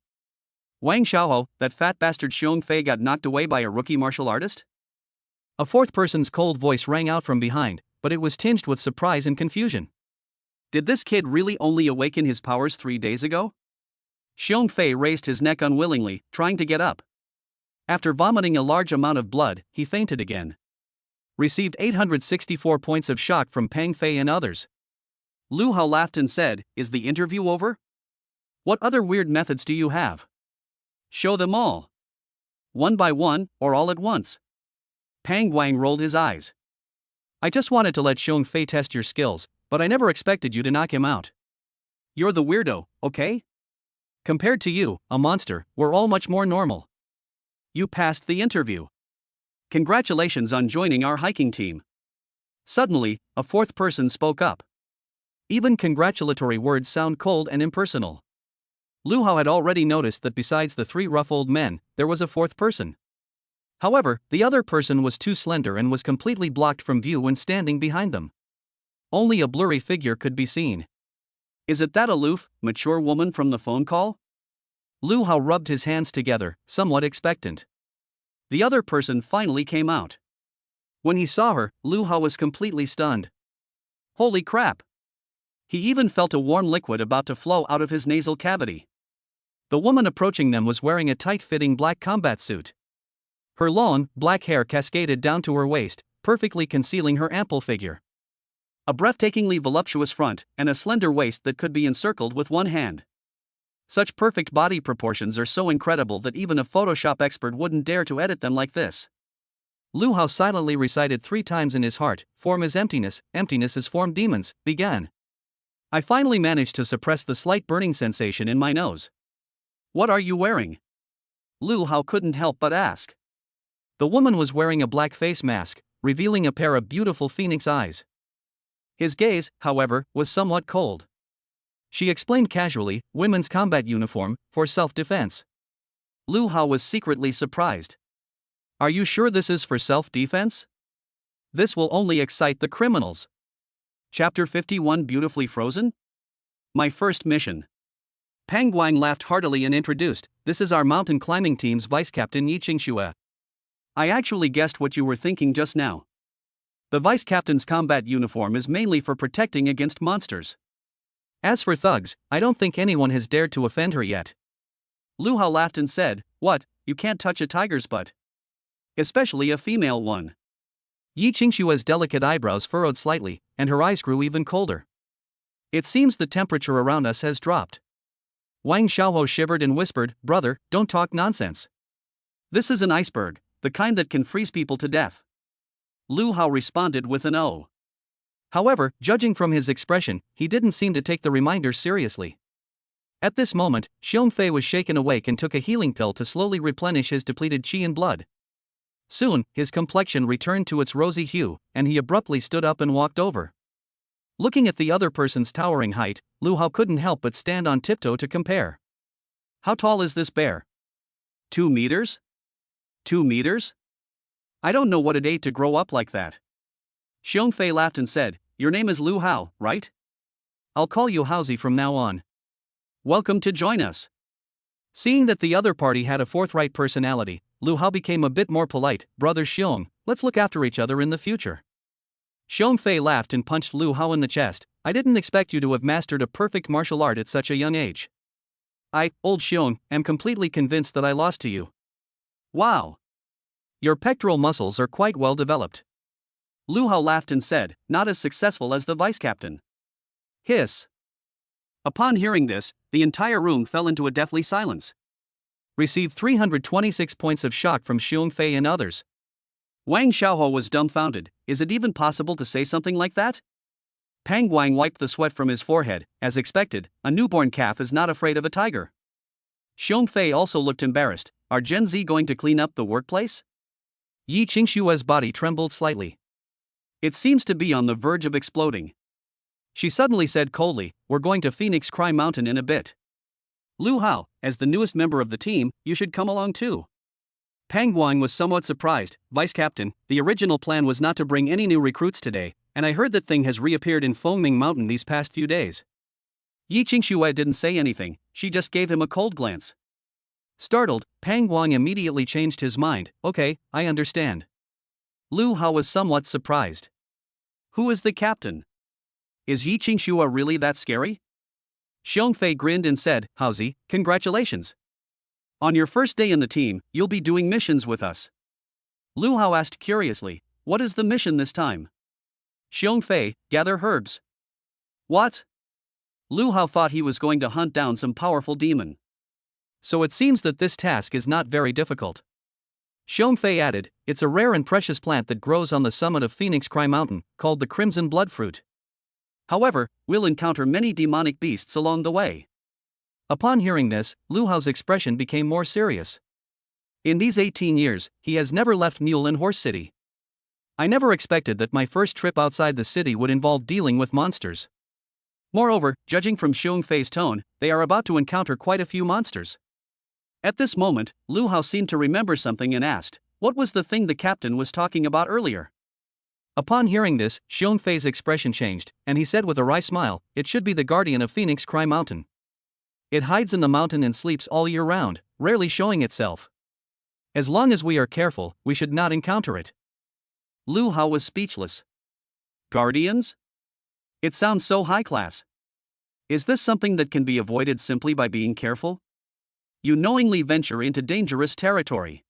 Wang Xiaohou, that fat bastard Xiong Fei got knocked away by a rookie martial artist? A fourth person's cold voice rang out from behind, but it was tinged with surprise and confusion. Did this kid really only awaken his powers 3 days ago? Xiong Fei raised his neck unwillingly, trying to get up. After vomiting a large amount of blood, he fainted again. Received 864 points of shock from Pang Fei and others. Lu Hao laughed and said, "Is the interview over? What other weird methods do you have? Show them all. One by one, or all at once." Pang Wang rolled his eyes. "I just wanted to let Xiong Fei test your skills, but I never expected you to knock him out. You're the weirdo, okay? Compared to you, a monster, we're all much more normal. You passed the interview. Congratulations on joining our hiking team." Suddenly, a fourth person spoke up. Even congratulatory words sound cold and impersonal. Lu Hao had already noticed that besides the 3 rough old men, there was a fourth person. However, the other person was too slender and was completely blocked from view when standing behind them. Only a blurry figure could be seen. "Is it that aloof, mature woman from the phone call?" Lu Hao rubbed his hands together, somewhat expectant. The other person finally came out. When he saw her, Lu Hao was completely stunned. Holy crap! He even felt a warm liquid about to flow out of his nasal cavity. The woman approaching them was wearing a tight-fitting black combat suit. Her long, black hair cascaded down to her waist, perfectly concealing her ample figure. A breathtakingly voluptuous front, and a slender waist that could be encircled with one hand. Such perfect body proportions are so incredible that even a Photoshop expert wouldn't dare to edit them like this. Lu Hao silently recited 3 times in his heart, "Form is emptiness, emptiness is form demons," began. I finally managed to suppress the slight burning sensation in my nose. "What are you wearing?" Lu Hao couldn't help but ask. The woman was wearing a black face mask, revealing a pair of beautiful phoenix eyes. His gaze, however, was somewhat cold. She explained casually, "Women's combat uniform, for self-defense." Lu Hao was secretly surprised. "Are you sure this is for self-defense?" This will only excite the criminals. Chapter 51 Beautifully Frozen? My first mission. Pang Guang laughed heartily and introduced, "This is our mountain climbing team's vice captain Yi Qingxue. I actually guessed what you were thinking just now. The vice captain's combat uniform is mainly for protecting against monsters. As for thugs, I don't think anyone has dared to offend her yet." Lu Hao laughed and said, "What, you can't touch a tiger's butt? Especially a female one." Yi Qingxue's delicate eyebrows furrowed slightly, and her eyes grew even colder. "It seems the temperature around us has dropped." Wang Xiaohou shivered and whispered, "Brother, don't talk nonsense. This is an iceberg, the kind that can freeze people to death." Lu Hao responded with an "oh." However, judging from his expression, he didn't seem to take the reminder seriously. At this moment, Xiong Fei was shaken awake and took a healing pill to slowly replenish his depleted qi and blood. Soon, his complexion returned to its rosy hue, and he abruptly stood up and walked over. Looking at the other person's towering height, Lu Hao couldn't help but stand on tiptoe to compare. How tall is this bear? 2 meters? 2 meters? I don't know what it ate to grow up like that. Xiong Fei laughed and said, "Your name is Lu Hao, right? I'll call you Haozi from now on. Welcome to join us." Seeing that the other party had a forthright personality, Lu Hao became a bit more polite. "Brother Xiong, let's look after each other in the future." Xiong Fei laughed and punched Lu Hao in the chest. "I didn't expect you to have mastered a perfect martial art at such a young age. Old Xiong, am completely convinced that I lost to you. Wow! Your pectoral muscles are quite well developed." Lu Hao laughed and said, "Not as successful as the vice captain." Hiss. Upon hearing this, the entire room fell into a deathly silence. Received 326 points of shock from Xiong Fei and others. Wang Xiaohou was dumbfounded. Is it even possible to say something like that? Pang Guang wiped the sweat from his forehead. As expected, a newborn calf is not afraid of a tiger. Xiong Fei also looked embarrassed. Are Gen Z going to clean up the workplace? Yi Qingxue's body trembled slightly. It seems to be on the verge of exploding. She suddenly said coldly, "We're going to Phoenix Crime Mountain in a bit. Lu Hao, as the newest member of the team, you should come along too." Pang Guang was somewhat surprised. "Vice Captain, the original plan was not to bring any new recruits today, and I heard that thing has reappeared in Fengming Mountain these past few days." Yi Qingxue didn't say anything, she just gave him a cold glance. Startled, Pang Guang immediately changed his mind. "Okay, I understand." Lu Hao was somewhat surprised. "Who is the captain? Is Yi Qingxue really that scary?" Xiong Fei grinned and said, "Haozi, congratulations. On your first day in the team, you'll be doing missions with us." Lu Hao asked curiously, "What is the mission this time?" Xiong Fei, "Gather herbs." What? Lu Hao thought he was going to hunt down some powerful demon. So it seems that this task is not very difficult. Xiong Fei added, "It's a rare and precious plant that grows on the summit of Phoenix Cry Mountain, called the Crimson Blood Fruit. However, we'll encounter many demonic beasts along the way." Upon hearing this, Lu Hao's expression became more serious. In these 18 years, he has never left Mule and Horse City. "I never expected that my first trip outside the city would involve dealing with monsters. Moreover, judging from Xiong Fei's tone, they are about to encounter quite a few monsters." At this moment, Lu Hao seemed to remember something and asked, "What was the thing the captain was talking about earlier?" Upon hearing this, Xiong Fei's expression changed, and he said with a wry smile, "It should be the guardian of Phoenix Cry Mountain. It hides in the mountain and sleeps all year round, rarely showing itself. As long as we are careful, we should not encounter it." Lu Hao was speechless. Guardians? It sounds so high class. Is this something that can be avoided simply by being careful? You knowingly venture into dangerous territory.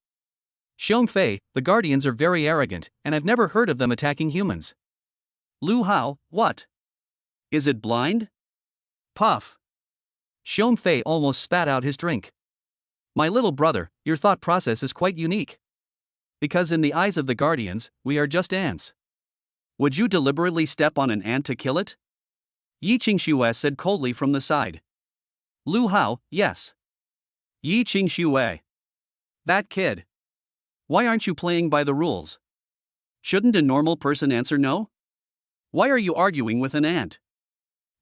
Xiong Fei, the guardians are very arrogant, and I've never heard of them attacking humans. Lu Hao, what? Is it blind? Puff. Xiong Fei almost spat out his drink. "My little brother, your thought process is quite unique. Because in the eyes of the guardians, we are just ants. Would you deliberately step on an ant to kill it?" Yi Qingxue said coldly from the side. Lu Hao, yes. Yi Qingxue. That kid. Why aren't you playing by the rules? Shouldn't a normal person answer no? Why are you arguing with an ant?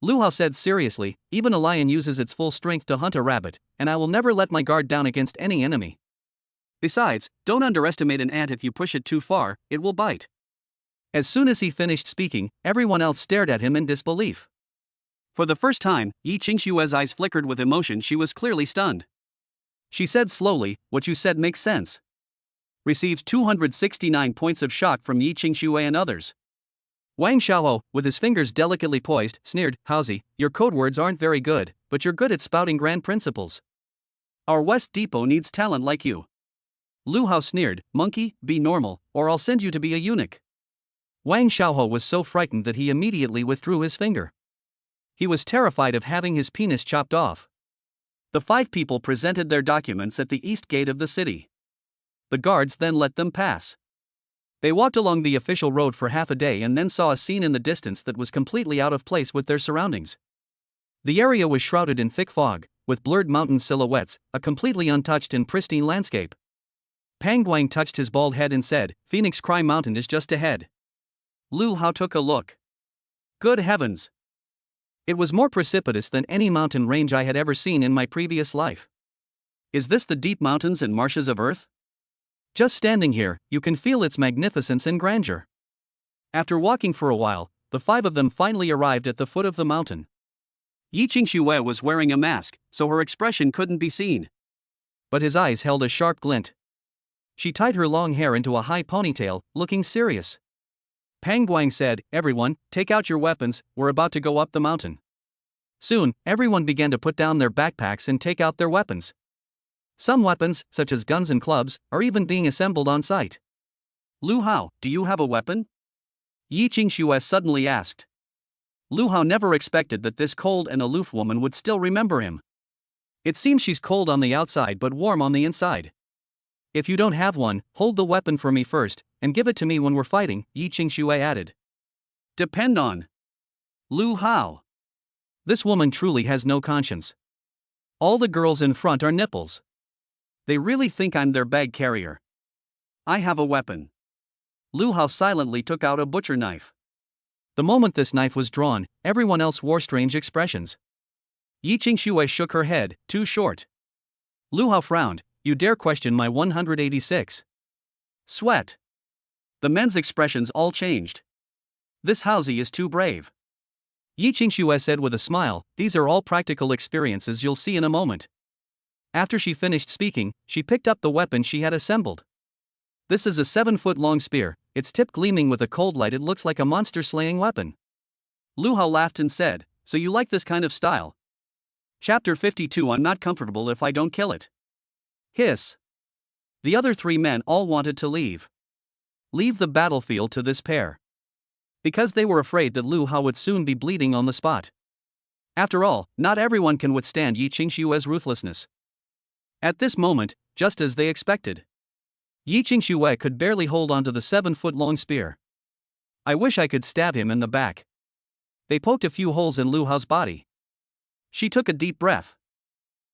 Lu Hao said seriously, "Even a lion uses its full strength to hunt a rabbit, and I will never let my guard down against any enemy. Besides, don't underestimate an ant. If you push it too far, it will bite. As soon as he finished speaking, everyone else stared at him in disbelief. For the first time, Yi Qingshue's eyes flickered with emotion. She was clearly stunned. She said slowly, "What you said makes sense." Receives 269 points of shock from Yi Qingxue and others. Wang Xiaohou, with his fingers delicately poised, sneered, "Howsy, your code words aren't very good, but you're good at spouting grand principles. Our West Depot needs talent like you." Lu Hao sneered, "Monkey, be normal, or I'll send you to be a eunuch." Wang Xiaohou was so frightened that he immediately withdrew his finger. He was terrified of having his penis chopped off. The 5 people presented their documents at the east gate of the city. The guards then let them pass. They walked along the official road for half a day and then saw a scene in the distance that was completely out of place with their surroundings. The area was shrouded in thick fog, with blurred mountain silhouettes, a completely untouched and pristine landscape. Pang Guang touched his bald head and said, "Phoenix Cry Mountain is just ahead." Lu Hao took a look. Good heavens! It was more precipitous than any mountain range I had ever seen in my previous life. Is this the deep mountains and marshes of Earth? Just standing here, you can feel its magnificence and grandeur. After walking for a while, the 5 of them finally arrived at the foot of the mountain. Yi Qingxue was wearing a mask, so her expression couldn't be seen. But his eyes held a sharp glint. She tied her long hair into a high ponytail, looking serious. Pang Guang said, "Everyone, take out your weapons, we're about to go up the mountain." Soon, everyone began to put down their backpacks and take out their weapons. Some weapons, such as guns and clubs, are even being assembled on site. "Lu Hao, do you have a weapon?" Yi Qingxue suddenly asked. Lu Hao never expected that this cold and aloof woman would still remember him. "It seems she's cold on the outside but warm on the inside. If you don't have one, hold the weapon for me first, and give it to me when we're fighting," Yi Qingxue added. "Depend on Lu Hao. This woman truly has no conscience. All the girls in front are nipples. They really think I'm their bag carrier. I have a weapon." Lu Hao silently took out a butcher knife. The moment this knife was drawn, everyone else wore strange expressions. Yi Qingxue shook her head, "Too short." Lu Hao frowned, "You dare question my 186? Sweat." The men's expressions all changed. "This Housie is too brave." Yi Qingxue said with a smile, "These are all practical experiences you'll see in a moment." After she finished speaking, she picked up the weapon she had assembled. This is a 7-foot-long spear, its tip gleaming with a cold light. It looks like a monster-slaying weapon. Lu Hao laughed and said, "So you like this kind of style?" Chapter 52. I'm not comfortable if I don't kill it. Hiss. The other 3 men all wanted to leave. Leave the battlefield to this pair. Because they were afraid that Lu Hao would soon be bleeding on the spot. After all, not everyone can withstand Yi Qingxue's ruthlessness. At this moment, just as they expected, Yi Qingxue could barely hold onto the 7-foot-long spear. "I wish I could stab him in the back." They poked a few holes in Lu Hao's body. She took a deep breath.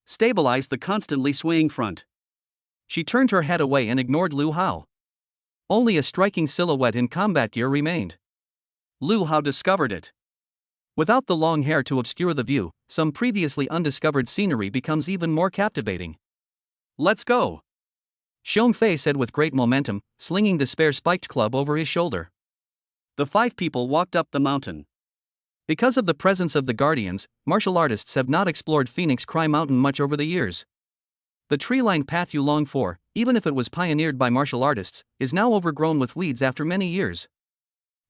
Stabilized the constantly swaying front. She turned her head away and ignored Lu Hao. Only a striking silhouette in combat gear remained. Lu Hao discovered it. Without the long hair to obscure the view, some previously undiscovered scenery becomes even more captivating. "Let's go," Xiong Fei said with great momentum, slinging the spare spiked club over his shoulder. The 5 people walked up the mountain. Because of the presence of the Guardians, martial artists have not explored Phoenix Cry Mountain much over the years. The tree-lined path you longed for, even if it was pioneered by martial artists, is now overgrown with weeds after many years.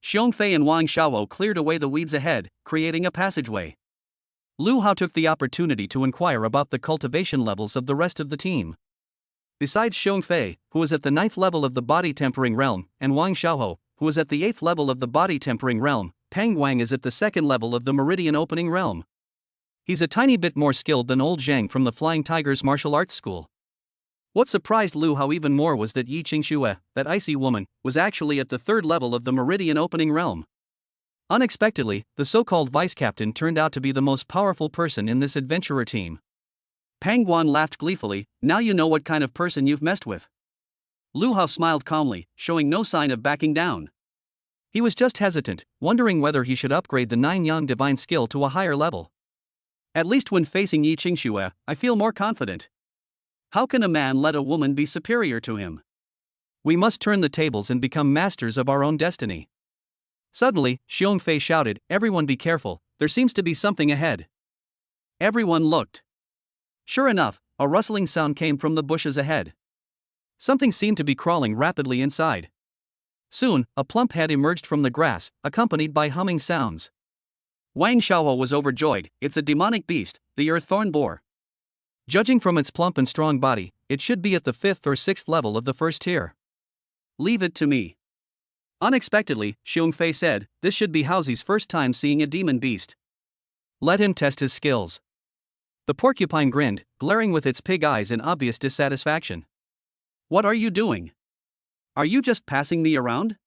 Xiong Fei and Wang Xiaohou cleared away the weeds ahead, creating a passageway. Lu Hao took the opportunity to inquire about the cultivation levels of the rest of the team. Besides Xiong Fei, who was at the 9th level of the body tempering realm, and Wang Xiaohou, who was at the 8th level of the body tempering realm, Pang Guang is at the 2nd level of the meridian opening realm. He's a tiny bit more skilled than old Zhang from the Flying Tigers martial arts school. What surprised Lu Hao even more was that Yi Qingxue, that icy woman, was actually at the 3rd level of the meridian opening realm. Unexpectedly, the so-called vice-captain turned out to be the most powerful person in this adventurer team. Pang Guan laughed gleefully, "Now you know what kind of person you've messed with." Lu Hao smiled calmly, showing no sign of backing down. He was just hesitant, wondering whether he should upgrade the 9-yang divine skill to a higher level. "At least when facing Yi Qingxue, I feel more confident. How can a man let a woman be superior to him? We must turn the tables and become masters of our own destiny." Suddenly, Xiong Fei shouted, "Everyone be careful, there seems to be something ahead." Everyone looked. Sure enough, a rustling sound came from the bushes ahead. Something seemed to be crawling rapidly inside. Soon, a plump head emerged from the grass, accompanied by humming sounds. Wang Xiaohou was overjoyed. "It's a demonic beast, the earth thorn boar. Judging from its plump and strong body, it should be at the 5th or 6th level of the first tier. Leave it to me." Unexpectedly, Xiong Fei said, "This should be Haozi's first time seeing a demon beast. Let him test his skills." The porcupine grinned, glaring with its pig eyes in obvious dissatisfaction. "What are you doing? Are you just passing me around?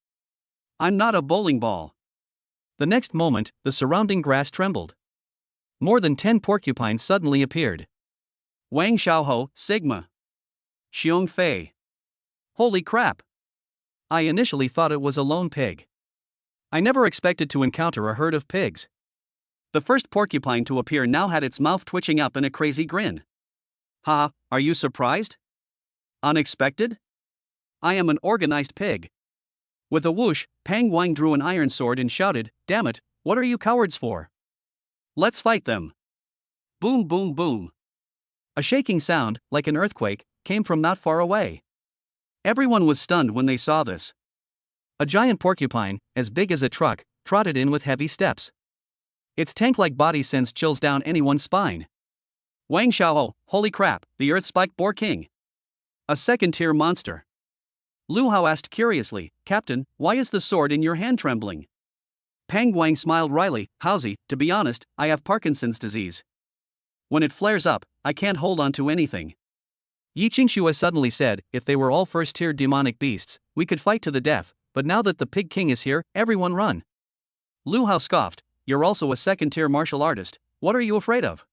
I'm not a bowling ball." The next moment, the surrounding grass trembled. More than 10 porcupines suddenly appeared. Wang Xiaohou, Sigma. Xiong Fei. Holy crap! I initially thought it was a lone pig. I never expected to encounter a herd of pigs. The first porcupine to appear now had its mouth twitching up in a crazy grin. "Ha, are you surprised? Unexpected? I am an organized pig." With a whoosh, Pang Wang drew an iron sword and shouted, "Damn it, what are you cowards for? Let's fight them." Boom boom boom. A shaking sound, like an earthquake, came from not far away. Everyone was stunned when they saw this. A giant porcupine, as big as a truck, trotted in with heavy steps. Its tank-like body sends chills down anyone's spine. Wang Xiaohou, holy crap, the earth spike boar king. A second-tier monster. Lu Hao asked curiously, "Captain, why is the sword in your hand trembling?" Pang Wang smiled wryly, "Haozi, to be honest, I have Parkinson's disease. When it flares up, I can't hold on to anything." Yi Qingxue suddenly said, "If they were all first-tier demonic beasts, we could fight to the death, but now that the pig king is here, everyone run." Lu Hao scoffed, "You're also a second-tier martial artist, what are you afraid of?"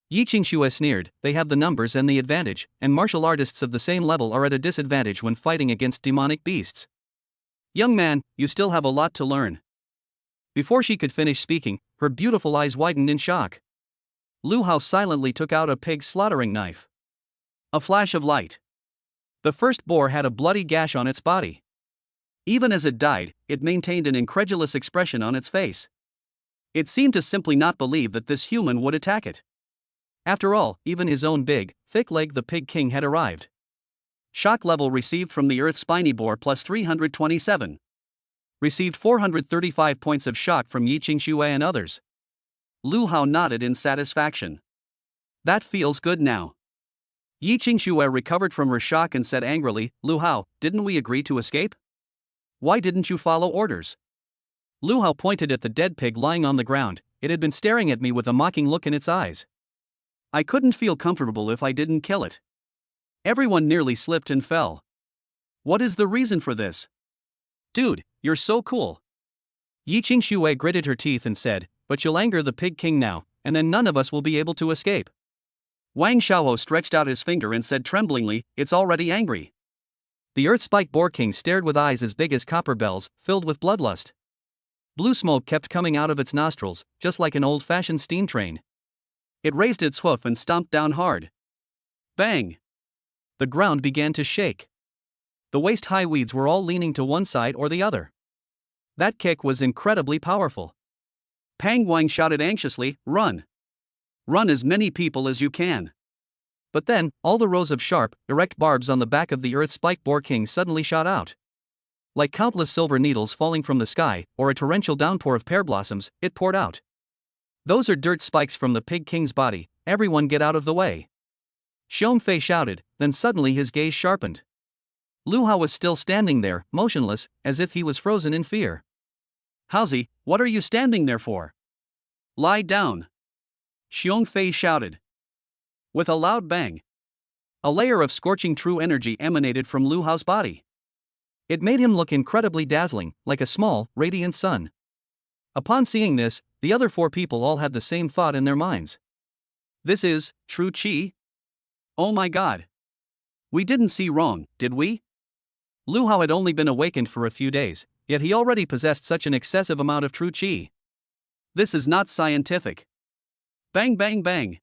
Yi Qingxue sneered, "They have the numbers and the advantage, and martial artists of the same level are at a disadvantage when fighting against demonic beasts. Young man, you still have a lot to learn." Before she could finish speaking, her beautiful eyes widened in shock. Lu Hao silently took out a pig slaughtering knife. A flash of light. The first boar had a bloody gash on its body. Even as it died, it maintained an incredulous expression on its face. It seemed to simply not believe that this human would attack it. After all, even his own big, thick leg, the pig king, had arrived. Shock level received from the earth spiny boar plus 327. Received 435 points of shock from Yi Qingxue and others. Lu Hao nodded in satisfaction. That feels good now. Yi Qingxue recovered from her shock and said angrily, "Lu Hao, didn't we agree to escape? Why didn't you follow orders?" Lu Hao pointed at the dead pig lying on the ground. It had been staring at me with a mocking look in its eyes. "I couldn't feel comfortable if I didn't kill it." Everyone nearly slipped and fell. "What is the reason for this? Dude, you're so cool." Yi Qingxue gritted her teeth and said, "But you'll anger the pig king now, and then none of us will be able to escape." Wang Xiaohou stretched out his finger and said tremblingly, "It's already angry." The earth spike boar king stared with eyes as big as copper bells, filled with bloodlust. Blue smoke kept coming out of its nostrils, just like an old-fashioned steam train. It raised its hoof and stomped down hard. Bang! The ground began to shake. The waist-high weeds were all leaning to one side or the other. That kick was incredibly powerful. Pang Wang shouted anxiously, "Run! Run as many people as you can." But then, all the rows of sharp, erect barbs on the back of the earth spike boar king suddenly shot out. Like countless silver needles falling from the sky, or a torrential downpour of pear blossoms, it poured out. "Those are dirt spikes from the pig king's body, everyone get out of the way." Xiong Fei shouted, then suddenly his gaze sharpened. Lu Hao was still standing there, motionless, as if he was frozen in fear. "Haozi, what are you standing there for? Lie down!" Xiong Fei shouted. With a loud bang, a layer of scorching true energy emanated from Lu Hao's body. It made him look incredibly dazzling, like a small, radiant sun. Upon seeing this, the other 4 people all had the same thought in their minds. "This is true qi? Oh my god! We didn't see wrong, did we?" Lu Hao had only been awakened for a few days, yet he already possessed such an excessive amount of true qi. This is not scientific. Bang bang bang!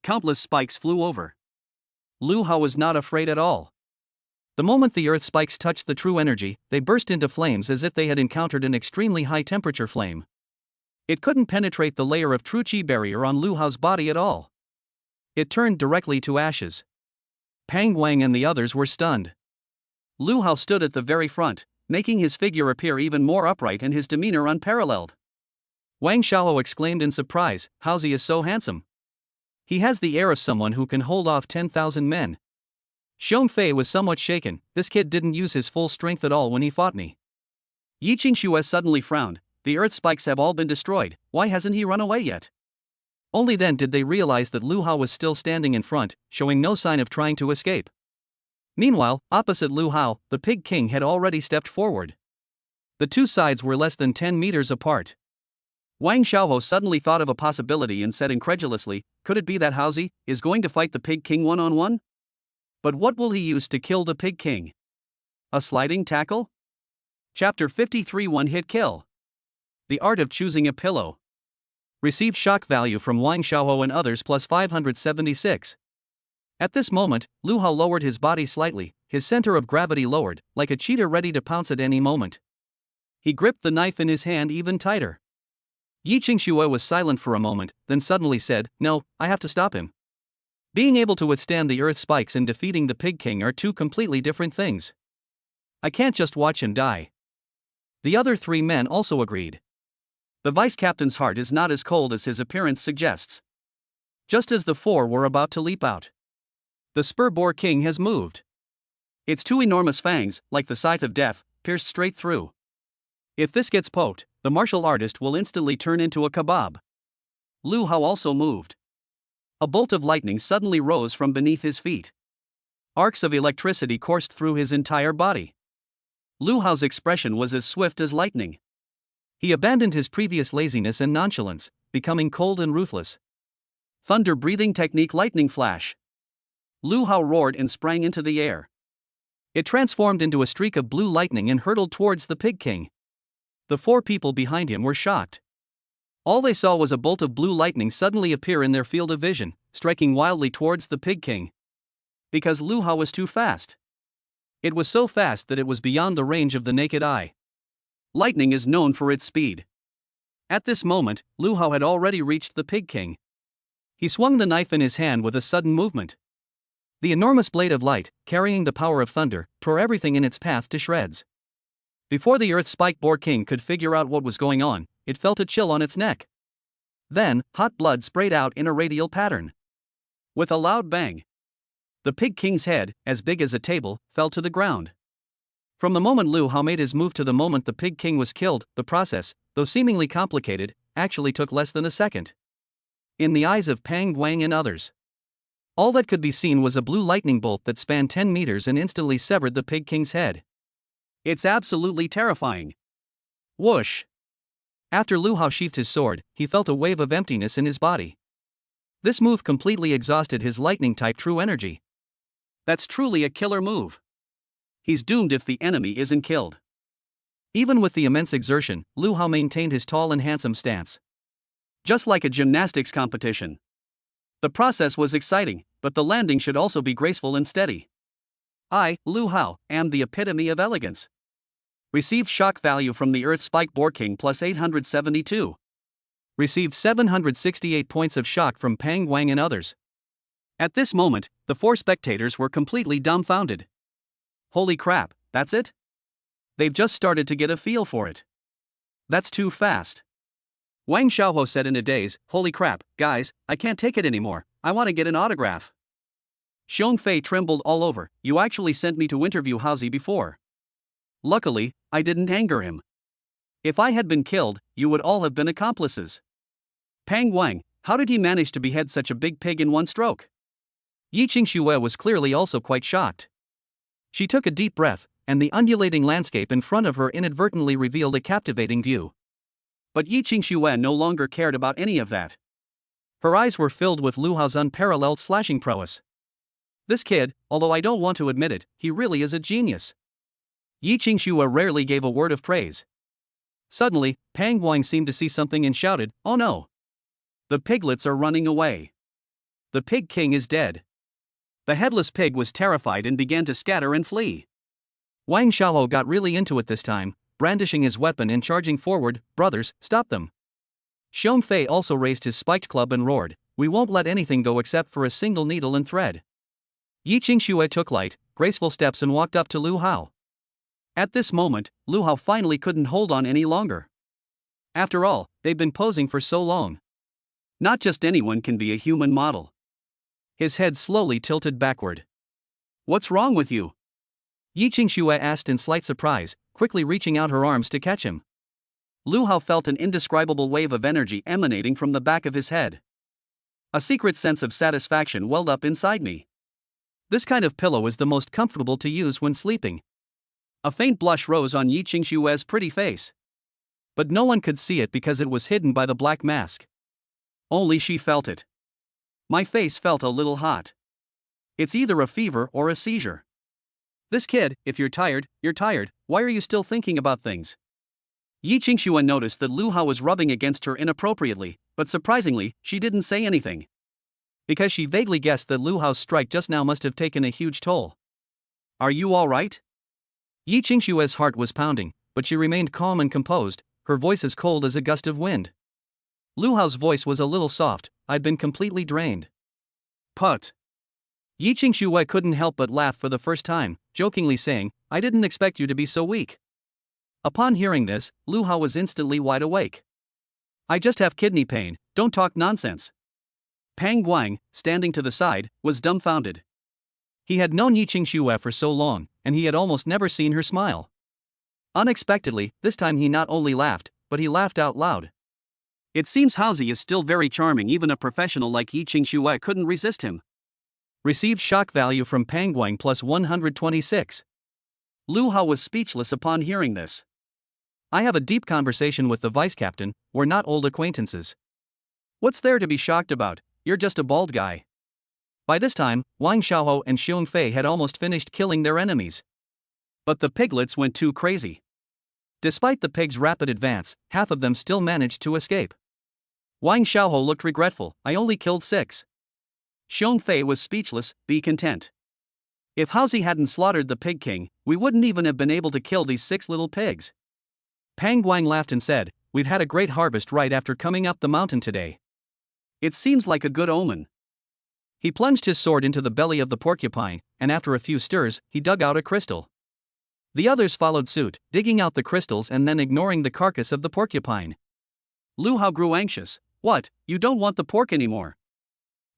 Countless spikes flew over. Lu Hao was not afraid at all. The moment the earth spikes touched the true energy, they burst into flames as if they had encountered an extremely high temperature flame. It couldn't penetrate the layer of true chi barrier on Lu Hao's body at all. It turned directly to ashes. Pang Wang and the others were stunned. Lu Hao stood at the very front, making his figure appear even more upright and his demeanor unparalleled. Wang Xiaohou exclaimed in surprise, "Haozi is so handsome. He has the air of someone who can hold off 10,000 men." Xiong Fei was somewhat shaken. This kid didn't use his full strength at all when he fought me. Yi Qingxue suddenly frowned. The earth spikes have all been destroyed, why hasn't he run away yet? Only then did they realize that Lu Hao was still standing in front, showing no sign of trying to escape. Meanwhile, opposite Lu Hao, the Pig King had already stepped forward. The two sides were less than 10 meters apart. Wang Xiaohou suddenly thought of a possibility and said incredulously, "Could it be that Haozi is going to fight the Pig King one-on-one? But what will he use to kill the Pig King? A sliding tackle?" Chapter 53 One-Hit Kill. The Art of Choosing a Pillow. Received shock value from Wang Xiaohou and others plus 576. At this moment, Lu Hao lowered his body slightly, his center of gravity lowered, like a cheetah ready to pounce at any moment. He gripped the knife in his hand even tighter. Yi Qingxue was silent for a moment, then suddenly said, "No, I have to stop him." Being able to withstand the earth spikes and defeating the Pig King are two completely different things. I can't just watch him die. The other three men also agreed. The vice captain's heart is not as cold as his appearance suggests. Just as the four were about to leap out, the Spur Boar King has moved. Its two enormous fangs, like the scythe of death, pierced straight through. If this gets poked, the martial artist will instantly turn into a kebab. Lu Hao also moved. A bolt of lightning suddenly rose from beneath his feet. Arcs of electricity coursed through his entire body. Lu Hao's expression was as swift as lightning. He abandoned his previous laziness and nonchalance, becoming cold and ruthless. Thunder-breathing technique lightning flash. Lu Hao roared and sprang into the air. It transformed into a streak of blue lightning and hurtled towards the Pig King. The four people behind him were shocked. All they saw was a bolt of blue lightning suddenly appear in their field of vision, striking wildly towards the Pig King. Because Lu Hao was too fast. It was so fast that it was beyond the range of the naked eye. Lightning is known for its speed. At this moment, Lu Hao had already reached the Pig King. He swung the knife in his hand with a sudden movement. The enormous blade of light, carrying the power of thunder, tore everything in its path to shreds. Before the Earth Spike Boar King could figure out what was going on, it felt a chill on its neck. Then, hot blood sprayed out in a radial pattern. With a loud bang, the Pig King's head, as big as a table, fell to the ground. From the moment Lu Hao made his move to the moment the Pig King was killed, the process, though seemingly complicated, actually took less than a second. In the eyes of Pang Wang and others, all that could be seen was a blue lightning bolt that spanned 10 meters and instantly severed the Pig King's head. It's absolutely terrifying. Whoosh! After Lu Hao sheathed his sword, he felt a wave of emptiness in his body. This move completely exhausted his lightning-type true energy. That's truly a killer move. He's doomed if the enemy isn't killed. Even with the immense exertion, Lu Hao maintained his tall and handsome stance. Just like a gymnastics competition. The process was exciting, but the landing should also be graceful and steady. I, Lu Hao, am the epitome of elegance. Received shock value from the Earth Spike Boar King plus 872. Received 768 points of shock from Pang Wang and others. At this moment, the four spectators were completely dumbfounded. Holy crap, that's it? They've just started to get a feel for it. That's too fast. Wang Xiaohou said in a daze, "Holy crap, guys, I can't take it anymore, I want to get an autograph." Xiong Fei trembled all over. "You actually sent me to interview Haozi before. Luckily, I didn't anger him. If I had been killed, you would all have been accomplices." Pang Wang, how did he manage to behead such a big pig in one stroke? Yi Qingxue was clearly also quite shocked. She took a deep breath, and the undulating landscape in front of her inadvertently revealed a captivating view. But Yi Qingxue no longer cared about any of that. Her eyes were filled with Lu Hao's unparalleled slashing prowess. This kid, although I don't want to admit it, he really is a genius. Yi Qingxue rarely gave a word of praise. Suddenly, Pang Wang seemed to see something and shouted, "Oh no! The piglets are running away. The Pig King is dead." The headless pig was terrified and began to scatter and flee. Wang Xiaohou got really into it this time, brandishing his weapon and charging forward. Brothers, stop them. Xiong Fei also raised his spiked club and roared, we won't let anything go except for a single needle and thread. Yi Qingxue took light, graceful steps and walked up to Lu Hao. At this moment, Lu Hao finally couldn't hold on any longer. After all, they've been posing for so long. Not just anyone can be a human model. His head slowly tilted backward. What's wrong with you? Yi Qingxue asked in slight surprise, quickly reaching out her arms to catch him. Lu Hao felt an indescribable wave of energy emanating from the back of his head. A secret sense of satisfaction welled up inside me. This kind of pillow is the most comfortable to use when sleeping. A faint blush rose on Yi Qingxue's pretty face. But no one could see it because it was hidden by the black mask. Only she felt it. My face felt a little hot. It's either a fever or a seizure. This kid, if you're tired, you're tired, why are you still thinking about things? Yi Qingxue noticed that Lu Hao was rubbing against her inappropriately, but surprisingly, she didn't say anything. Because she vaguely guessed that Lu Hao's strike just now must have taken a huge toll. Are you all right? Yi Qingxue's heart was pounding, but she remained calm and composed, her voice as cold as a gust of wind. Lu Hao's voice was a little soft, I'd been completely drained. Put. Yi Qingxue couldn't help but laugh for the first time, jokingly saying, I didn't expect you to be so weak. Upon hearing this, Lu Hao was instantly wide awake. I just have kidney pain, don't talk nonsense. Pang Guang, standing to the side, was dumbfounded. He had known Yi Qingxue for so long, and he had almost never seen her smile. Unexpectedly, this time he not only laughed, but he laughed out loud. It seems Haozi is still very charming, even a professional like Yi Qingxue couldn't resist him. Received shock value from Pang Guang plus 126. Lu Hao was speechless upon hearing this. I have a deep conversation with the vice captain, we're not old acquaintances. What's there to be shocked about, you're just a bald guy. By this time, Wang Xiaohou and Xiong Fei had almost finished killing their enemies. But the piglets went too crazy. Despite the pigs' rapid advance, half of them still managed to escape. Wang Xiaohou looked regretful, I only killed 6. Xiong Fei was speechless, be content. If Haozi hadn't slaughtered the pig king, we wouldn't even have been able to kill these 6 little pigs. Pang Guang laughed and said, we've had a great harvest right after coming up the mountain today. It seems like a good omen. He plunged his sword into the belly of the porcupine, and after a few stirs, he dug out a crystal. The others followed suit, digging out the crystals and then ignoring the carcass of the porcupine. Lu Hao grew anxious. What, you don't want the pork anymore?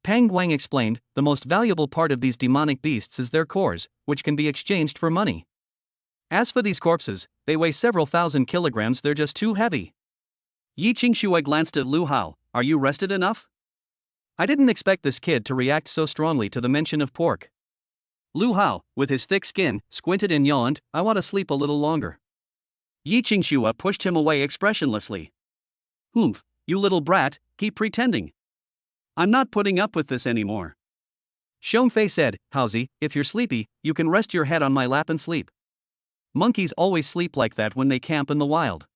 Pang Guang explained, the most valuable part of these demonic beasts is their cores, which can be exchanged for money. As for these corpses, they weigh several thousand kilograms, they're just too heavy. Yi Qingxue glanced at Lu Hao, are you rested enough? I didn't expect this kid to react so strongly to the mention of pork. Lu Hao, with his thick skin, squinted and yawned, I want to sleep a little longer. Yi Qingxue pushed him away expressionlessly. Humph, you little brat, keep pretending. I'm not putting up with this anymore. Xiong Fei said, Haozi, if you're sleepy, you can rest your head on my lap and sleep. Monkeys always sleep like that when they camp in the wild.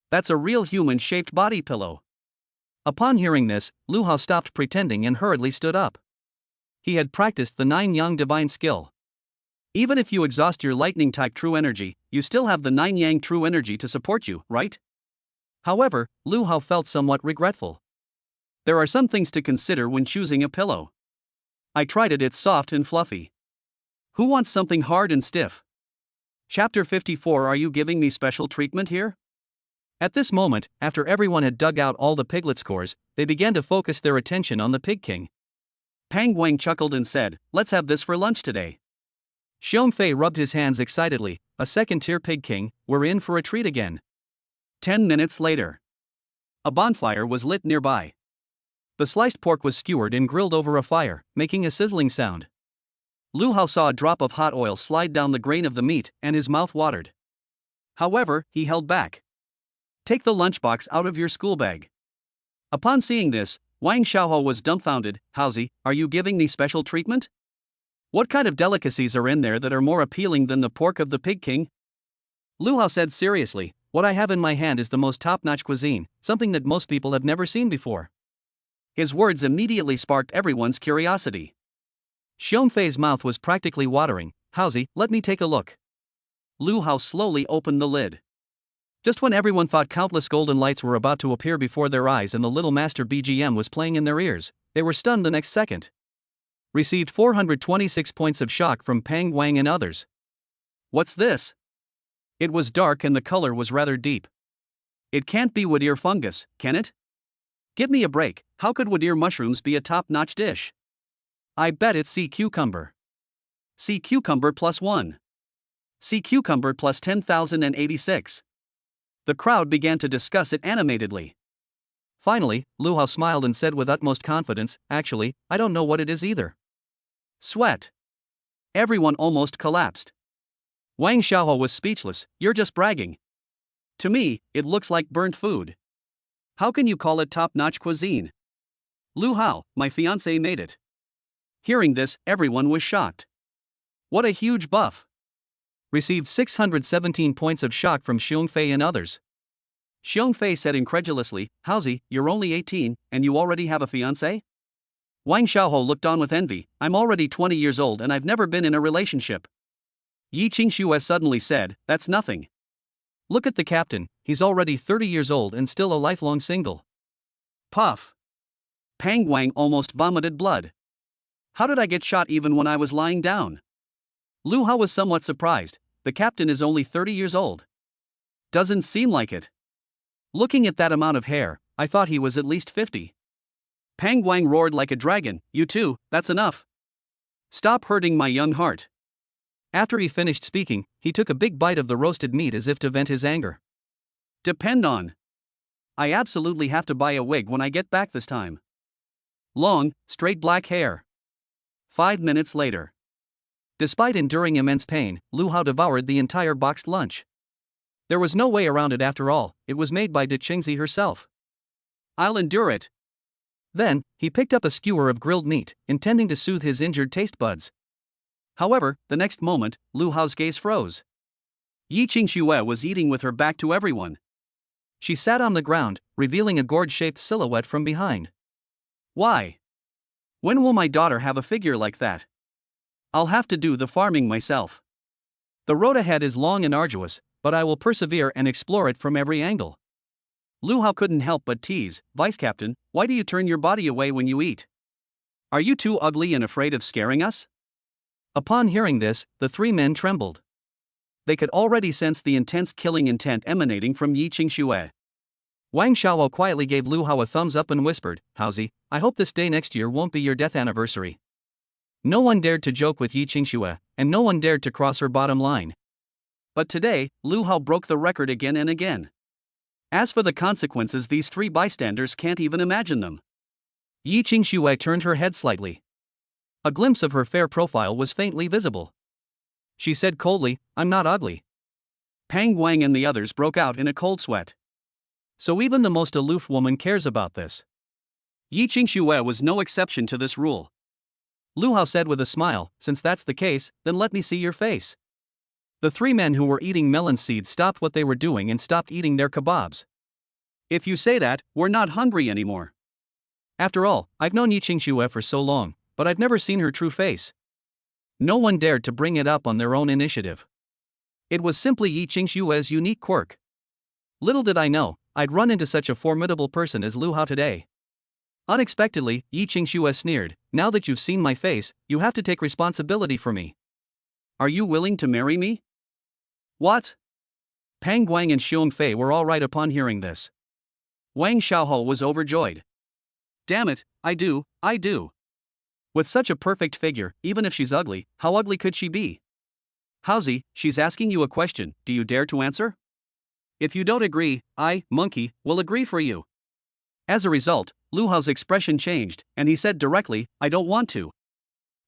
That's a real human-shaped body pillow. Upon hearing this, Lu Hao stopped pretending and hurriedly stood up. He had practiced the 9-yang divine skill. Even if you exhaust your lightning-type true energy, you still have the 9-yang true energy to support you, right? However, Lu Hao felt somewhat regretful. There are some things to consider when choosing a pillow. I tried it, it's soft and fluffy. Who wants something hard and stiff? Chapter 54. Are you giving me special treatment here? At this moment, after everyone had dug out all the piglets' cores, they began to focus their attention on the pig king. Pang Guang chuckled and said, let's have this for lunch today. Xiong Fei rubbed his hands excitedly, a second-tier pig king, we're in for a treat again. 10 minutes later. A bonfire was lit nearby. The sliced pork was skewered and grilled over a fire, making a sizzling sound. Lu Hao saw a drop of hot oil slide down the grain of the meat, and his mouth watered. However, he held back. Take the lunchbox out of your school bag. Upon seeing this, Wang Xiaohou was dumbfounded. Haozi, are you giving me special treatment? What kind of delicacies are in there that are more appealing than the pork of the pig king? Lu Hao said seriously, what I have in my hand is the most top-notch cuisine, something that most people have never seen before. His words immediately sparked everyone's curiosity. Xiongfei's mouth was practically watering. Howsy, let me take a look. Lu Hao slowly opened the lid. Just when everyone thought countless golden lights were about to appear before their eyes and the little master BGM was playing in their ears, they were stunned the next second. Received 426 points of shock from Pang Wang and others. What's this? It was dark and the color was rather deep. It can't be wood ear fungus, can it? Give me a break, how could wood ear mushrooms be a top-notch dish? I bet it's sea cucumber. Sea cucumber +1. Sea cucumber plus 10,086. The crowd began to discuss it animatedly. Finally, Lu Hao smiled and said with utmost confidence, actually, I don't know what it is either. Sweat. Everyone almost collapsed. Wang Xiaohou was speechless. You're just bragging. To me, it looks like burnt food. How can you call it top-notch cuisine? Lu Hao, my fiancé made it. Hearing this, everyone was shocked. What a huge buff. Received 617 points of shock from Xiongfei and others. Xiongfei said incredulously, Howsy, you're only 18, and you already have a fiancé? Wang Xiaohou looked on with envy. I'm already 20 years old and I've never been in a relationship. Yi Qingxue suddenly said, that's nothing. Look at the captain, he's already 30 years old and still a lifelong single. Puff. Pang Wang almost vomited blood. How did I get shot even when I was lying down? Lu Hao was somewhat surprised. The captain is only 30 years old. Doesn't seem like it. Looking at that amount of hair, I thought he was at least 50. Pang Wang roared like a dragon, you too, that's enough. Stop hurting my young heart. After he finished speaking, he took a big bite of the roasted meat as if to vent his anger. Depend on. I absolutely have to buy a wig when I get back this time. Long, straight black hair. 5 minutes later. Despite enduring immense pain, Lu Hao devoured the entire boxed lunch. There was no way around it after all, it was made by De Qingzi herself. I'll endure it. Then, he picked up a skewer of grilled meat, intending to soothe his injured taste buds. However, the next moment, Lu Hao's gaze froze. Yi Qingxue was eating with her back to everyone. She sat on the ground, revealing a gourd-shaped silhouette from behind. Why? When will my daughter have a figure like that? I'll have to do the farming myself. The road ahead is long and arduous, but I will persevere and explore it from every angle. Lu Hao couldn't help but tease, Vice Captain, why do you turn your body away when you eat? Are you too ugly and afraid of scaring us? Upon hearing this, the three men trembled. They could already sense the intense killing intent emanating from Yi Qingxue. Wang Xiaohou quietly gave Lu Hao a thumbs up and whispered, Howsy, I hope this day next year won't be your death anniversary. No one dared to joke with Yi Qingxue, and no one dared to cross her bottom line. But today, Lu Hao broke the record again and again. As for the consequences, these three bystanders can't even imagine them. Yi Qingxue turned her head slightly. A glimpse of her fair profile was faintly visible. She said coldly, I'm not ugly. Pang Wang and the others broke out in a cold sweat. So even the most aloof woman cares about this. Yi Qingxue was no exception to this rule. Lu Hao said with a smile, since that's the case, then let me see your face. The three men who were eating melon seeds stopped what they were doing and stopped eating their kebabs. If you say that, we're not hungry anymore. After all, I've known Yi Qingxue for so long, but I've never seen her true face. No one dared to bring it up on their own initiative. It was simply Yi Qingxue's unique quirk. Little did I know, I'd run into such a formidable person as Lu Hao today. Unexpectedly, Yi Qingxue sneered, now that you've seen my face, you have to take responsibility for me. Are you willing to marry me? What? Pang Guang and Xiongfei were all right upon hearing this. Wang Xiaohou was overjoyed. Damn it, I do. With such a perfect figure, even if she's ugly, how ugly could she be? Howsy, she's asking you a question, do you dare to answer? If you don't agree, I, monkey, will agree for you. As a result, Lu Hao's expression changed, and he said directly, I don't want to.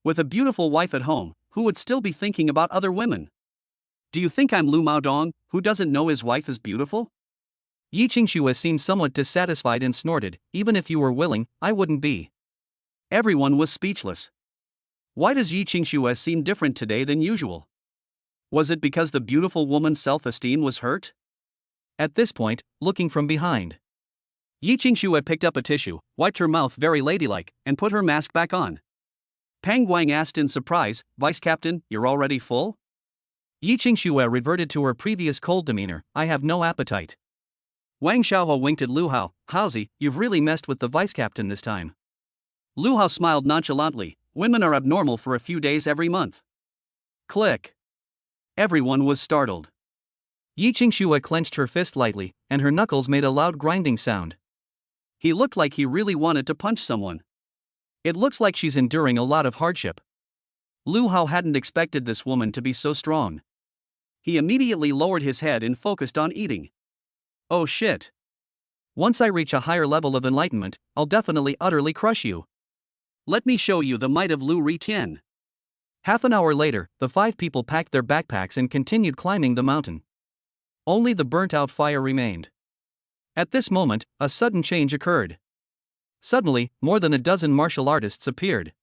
With a beautiful wife at home, who would still be thinking about other women? Do you think I'm Lu Maodong, who doesn't know his wife is beautiful? Yi Qingxue seemed somewhat dissatisfied and snorted, even if you were willing, I wouldn't be. Everyone was speechless. Why does Yi Qingxue seem different today than usual? Was it because the beautiful woman's self-esteem was hurt? At this point, looking from behind, Yi Qingxue picked up a tissue, wiped her mouth very ladylike, and put her mask back on. Pang Guang asked in surprise, Vice Captain, you're already full? Yi Qingxue reverted to her previous cold demeanor, I have no appetite. Wang Xiaohou winked at Lu Hao, Haozi, you've really messed with the Vice Captain this time. Lu Hao smiled nonchalantly, women are abnormal for a few days every month. Click. Everyone was startled. Yi Qingxue clenched her fist lightly, and her knuckles made a loud grinding sound. He looked like he really wanted to punch someone. It looks like she's enduring a lot of hardship. Lu Hao hadn't expected this woman to be so strong. He immediately lowered his head and focused on eating. Oh shit. Once I reach a higher level of enlightenment, I'll definitely utterly crush you. Let me show you the might of Lu Ritian. Half an hour later, the 5 people packed their backpacks and continued climbing the mountain. Only the burnt-out fire remained. At this moment, a sudden change occurred. Suddenly, more than a dozen martial artists appeared.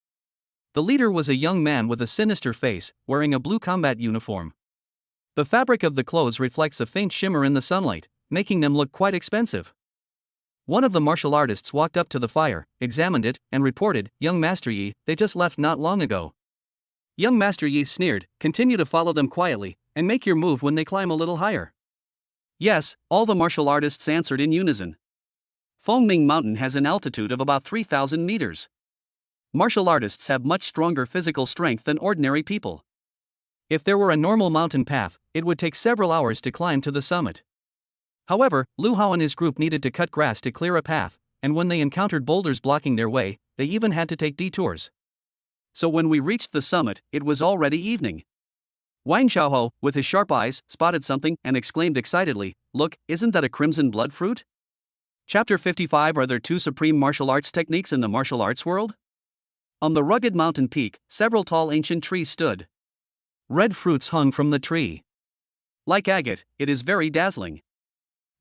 The leader was a young man with a sinister face, wearing a blue combat uniform. The fabric of the clothes reflects a faint shimmer in the sunlight, making them look quite expensive. One of the martial artists walked up to the fire, examined it, and reported, Young Master Yi, they just left not long ago. Young Master Yi sneered, continue to follow them quietly, and make your move when they climb a little higher. Yes, all the martial artists answered in unison. Fengming Mountain has an altitude of about 3,000 meters. Martial artists have much stronger physical strength than ordinary people. If there were a normal mountain path, it would take several hours to climb to the summit. However, Lu Hao and his group needed to cut grass to clear a path, and when they encountered boulders blocking their way, they even had to take detours. So when we reached the summit, it was already evening. Wang Xiaohou, with his sharp eyes, spotted something and exclaimed excitedly, look, isn't that a crimson blood fruit? Chapter 55 Are there 2 supreme martial arts techniques in the martial arts world? On the rugged mountain peak, several tall ancient trees stood. Red fruits hung from the tree. Like agate, it is very dazzling.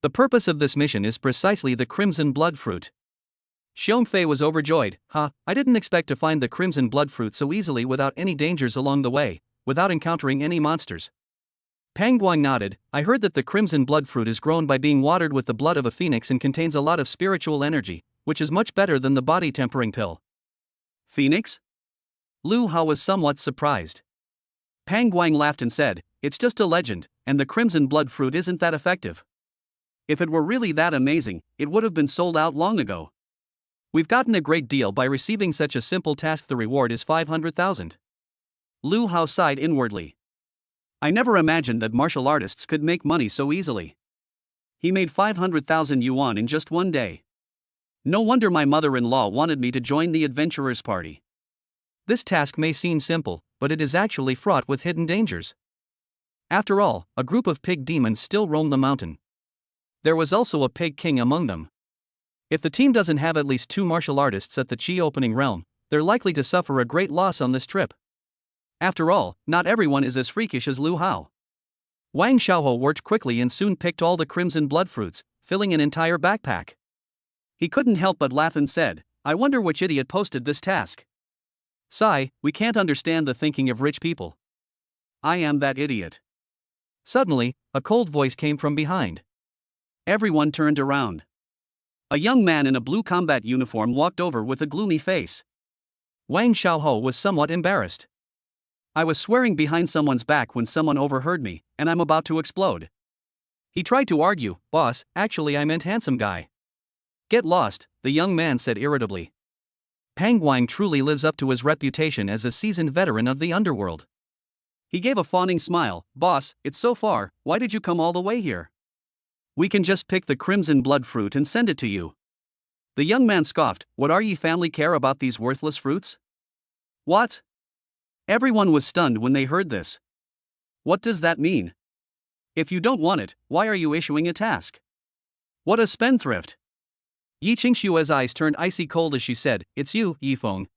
The purpose of this mission is precisely the crimson blood fruit. Xiongfei was overjoyed, I didn't expect to find the crimson blood fruit so easily without any dangers along the way, without encountering any monsters. Pang Guang nodded, I heard that the crimson blood fruit is grown by being watered with the blood of a phoenix and contains a lot of spiritual energy, which is much better than the body tempering pill. Phoenix? Lu Hao was somewhat surprised. Pang Guang laughed and said, it's just a legend, and the crimson blood fruit isn't that effective. If it were really that amazing, it would have been sold out long ago. We've gotten a great deal by receiving such a simple task. The reward is 500,000. Lu Hao sighed inwardly. I never imagined that martial artists could make money so easily. He made 500,000 yuan in just one day. No wonder my mother-in-law wanted me to join the adventurers' party. This task may seem simple, but it is actually fraught with hidden dangers. After all, a group of pig demons still roam the mountain. There was also a pig king among them. If the team doesn't have at least 2 martial artists at the Qi opening realm, they're likely to suffer a great loss on this trip. After all, not everyone is as freakish as Lu Hao. Wang Xiaohou worked quickly and soon picked all the crimson blood fruits, filling an entire backpack. He couldn't help but laugh and said, I wonder which idiot posted this task. Sigh, we can't understand the thinking of rich people. I am that idiot. Suddenly, a cold voice came from behind. Everyone turned around. A young man in a blue combat uniform walked over with a gloomy face. Wang Xiaohou was somewhat embarrassed. I was swearing behind someone's back when someone overheard me, and I'm about to explode. He tried to argue, boss, actually I meant handsome guy. Get lost, the young man said irritably. Pang Guang truly lives up to his reputation as a seasoned veteran of the underworld. He gave a fawning smile, boss, it's so far, why did you come all the way here? We can just pick the crimson blood fruit and send it to you. The young man scoffed, what are ye family care about these worthless fruits? What? Everyone was stunned when they heard this. What does that mean? If you don't want it, why are you issuing a task? What a spendthrift! Yi Qingxue's eyes turned icy cold as she said, it's you, Yifeng.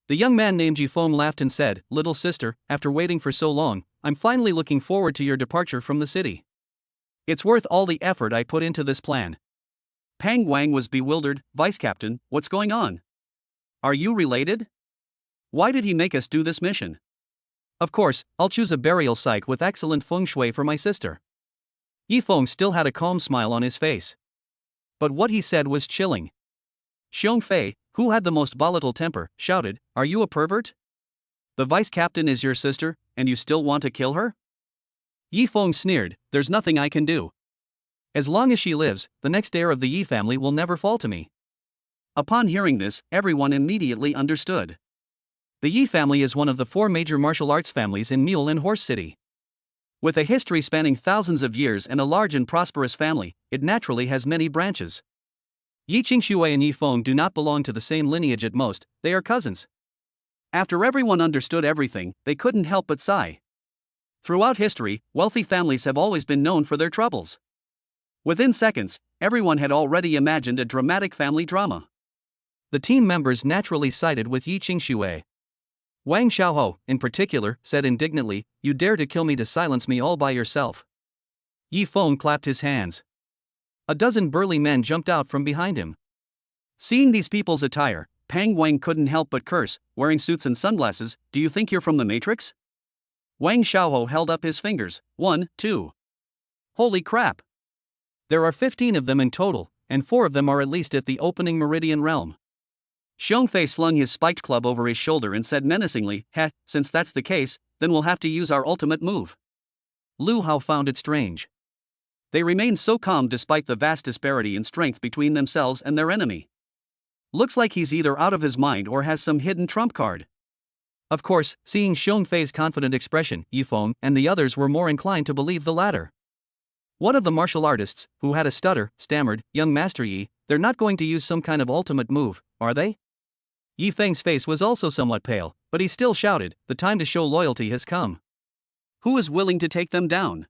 The young man named Yifeng laughed and said, little sister, after waiting for so long, I'm finally looking forward to your departure from the city. It's worth all the effort I put into this plan. Pang Guang was bewildered, Vice Captain, what's going on? Are you related? Why did he make us do this mission? Of course, I'll choose a burial site with excellent feng shui for my sister. Yifeng still had a calm smile on his face. But what he said was chilling. Xiongfei, who had the most volatile temper, shouted, are you a pervert? The vice captain is your sister, and you still want to kill her? Yi Feng sneered, there's nothing I can do. As long as she lives, the next heir of the Yi family will never fall to me. Upon hearing this, everyone immediately understood. The Yi family is one of the 4 major martial arts families in Mule and Horse City. With a history spanning thousands of years and a large and prosperous family, it naturally has many branches. Yi Qingshui and Yi Feng do not belong to the same lineage at most, they are cousins. After everyone understood everything, they couldn't help but sigh. Throughout history, wealthy families have always been known for their troubles. Within seconds, everyone had already imagined a dramatic family drama. The team members naturally sided with Yi Qingshui. Wang Xiaohou, in particular, said indignantly, "You dare to kill me to silence me all by yourself." Yi Feng clapped his hands. A dozen burly men jumped out from behind him. Seeing these people's attire, Pang Wang couldn't help but curse, wearing suits and sunglasses, "Do you think you're from the Matrix?" Wang Xiaohou held up his fingers, 1, 2. Holy crap! There are 15 of them in total, and 4 of them are at least at the opening meridian realm. Xiongfei slung his spiked club over his shoulder and said menacingly, since that's the case, then we'll have to use our ultimate move. Lu Hao found it strange. They remained so calm despite the vast disparity in strength between themselves and their enemy. Looks like he's either out of his mind or has some hidden trump card. Of course, seeing Xiongfei's confident expression, Yi Feng and the others were more inclined to believe the latter. One of the martial artists, who had a stutter, stammered, "Young Master Yi, they're not going to use some kind of ultimate move, are they?" Yi Feng's face was also somewhat pale, but he still shouted, "The time to show loyalty has come. Who is willing to take them down?"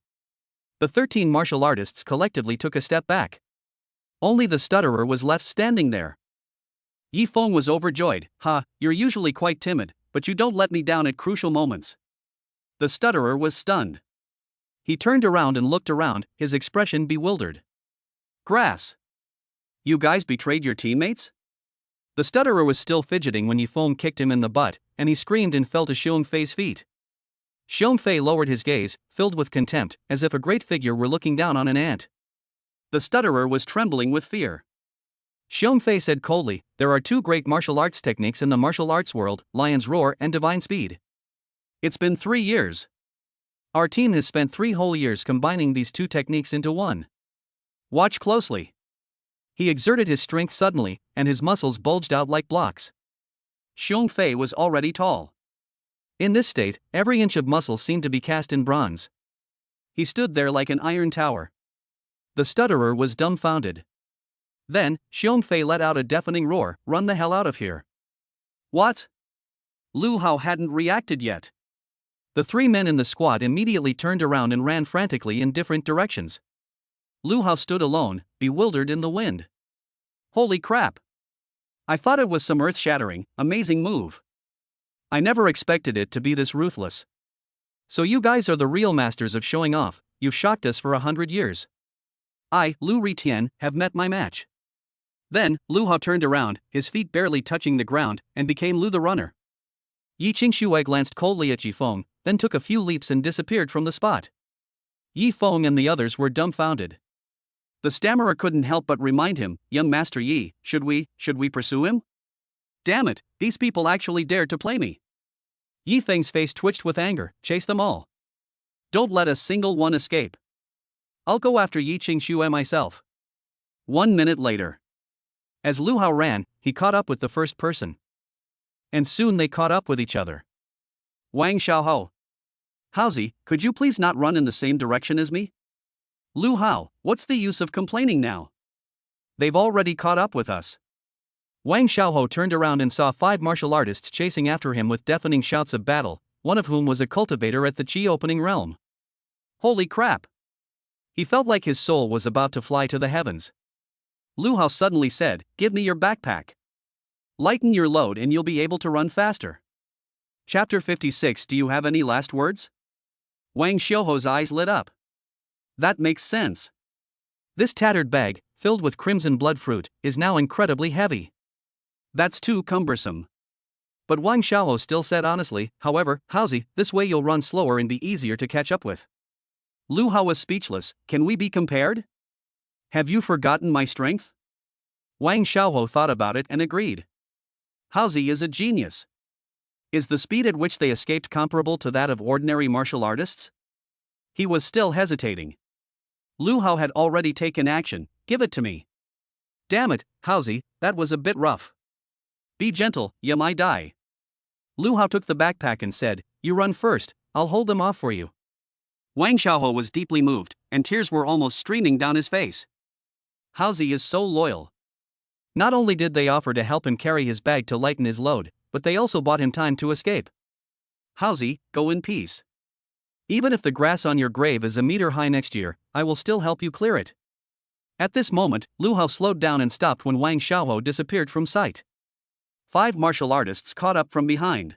The 13 martial artists collectively took a step back. Only the stutterer was left standing there. Yi Feng was overjoyed. You're usually quite timid, but you don't let me down at crucial moments." The stutterer was stunned. He turned around and looked around, his expression bewildered. "Grass. You guys betrayed your teammates?" The stutterer was still fidgeting when Yi Feng kicked him in the butt, and he screamed and fell to Xiongfei's feet. Xiongfei lowered his gaze, filled with contempt, as if a great figure were looking down on an ant. The stutterer was trembling with fear. Xiongfei said coldly, "There are 2 great martial arts techniques in the martial arts world, Lion's Roar and Divine Speed. It's been 3 years. Our team has spent 3 whole years combining these 2 techniques into one. Watch closely." He exerted his strength suddenly, and his muscles bulged out like blocks. Xiongfei was already tall. In this state, every inch of muscle seemed to be cast in bronze. He stood there like an iron tower. The stutterer was dumbfounded. Then, Xiongfei let out a deafening roar, "Run the hell out of here." "What?" Lu Hao hadn't reacted yet. The 3 men in the squad immediately turned around and ran frantically in different directions. Lu Hao stood alone, bewildered in the wind. Holy crap! I thought it was some earth-shattering, amazing move. I never expected it to be this ruthless. So you guys are the real masters of showing off. You've shocked us for 100 years. I, Lu Ritian, have met my match. Then, Lu Hao turned around, his feet barely touching the ground, and became Lu the runner. Yi Qingshui glanced coldly at Yi Feng, then took a few leaps and disappeared from the spot. Yi Feng and the others were dumbfounded. The stammerer couldn't help but remind him, "Young Master Yi, should we pursue him? Damn it, these people actually dared to play me." Yi Feng's face twitched with anger, "Chase them all. Don't let a single one escape. I'll go after Yi Qingshui myself." 1 minute later. As Lu Hao ran, he caught up with the first person. And soon they caught up with each other. "Wang Xiaohou. Haozi, could you please not run in the same direction as me?" "Lu Hao, what's the use of complaining now? They've already caught up with us." Wang Xiaohou turned around and saw 5 martial artists chasing after him with deafening shouts of battle, one of whom was a cultivator at the Qi opening realm. Holy crap! He felt like his soul was about to fly to the heavens. Lu Hao suddenly said, "Give me your backpack. Lighten your load and you'll be able to run faster." Chapter 56. Do you have any last words? Wang Xiaohou's eyes lit up. That makes sense. This tattered bag, filled with crimson blood fruit, is now incredibly heavy. That's too cumbersome. But Wang Xiaohou still said honestly, "However, Haozi, this way you'll run slower and be easier to catch up with." Lu Hao was speechless. "Can we be compared? Have you forgotten my strength?" Wang Xiaohou thought about it and agreed. Haozi is a genius. Is the speed at which they escaped comparable to that of ordinary martial artists? He was still hesitating. Lu Hao had already taken action. Give it to me. Damn it, Haozi, that was a bit rough. Be gentle, you might die. Lu Hao took the backpack and said, you run first, I'll hold them off for you. Wang Xiaohou was deeply moved, and tears were almost streaming down his face. Haozi is so loyal. Not only did they offer to help him carry his bag to lighten his load, but they also bought him time to escape. Haozi, go in peace. Even if the grass on your grave is a meter high next year, I will still help you clear it. At this moment, Lu Hao slowed down and stopped when Wang Xiaohou disappeared from sight. 5 martial artists caught up from behind.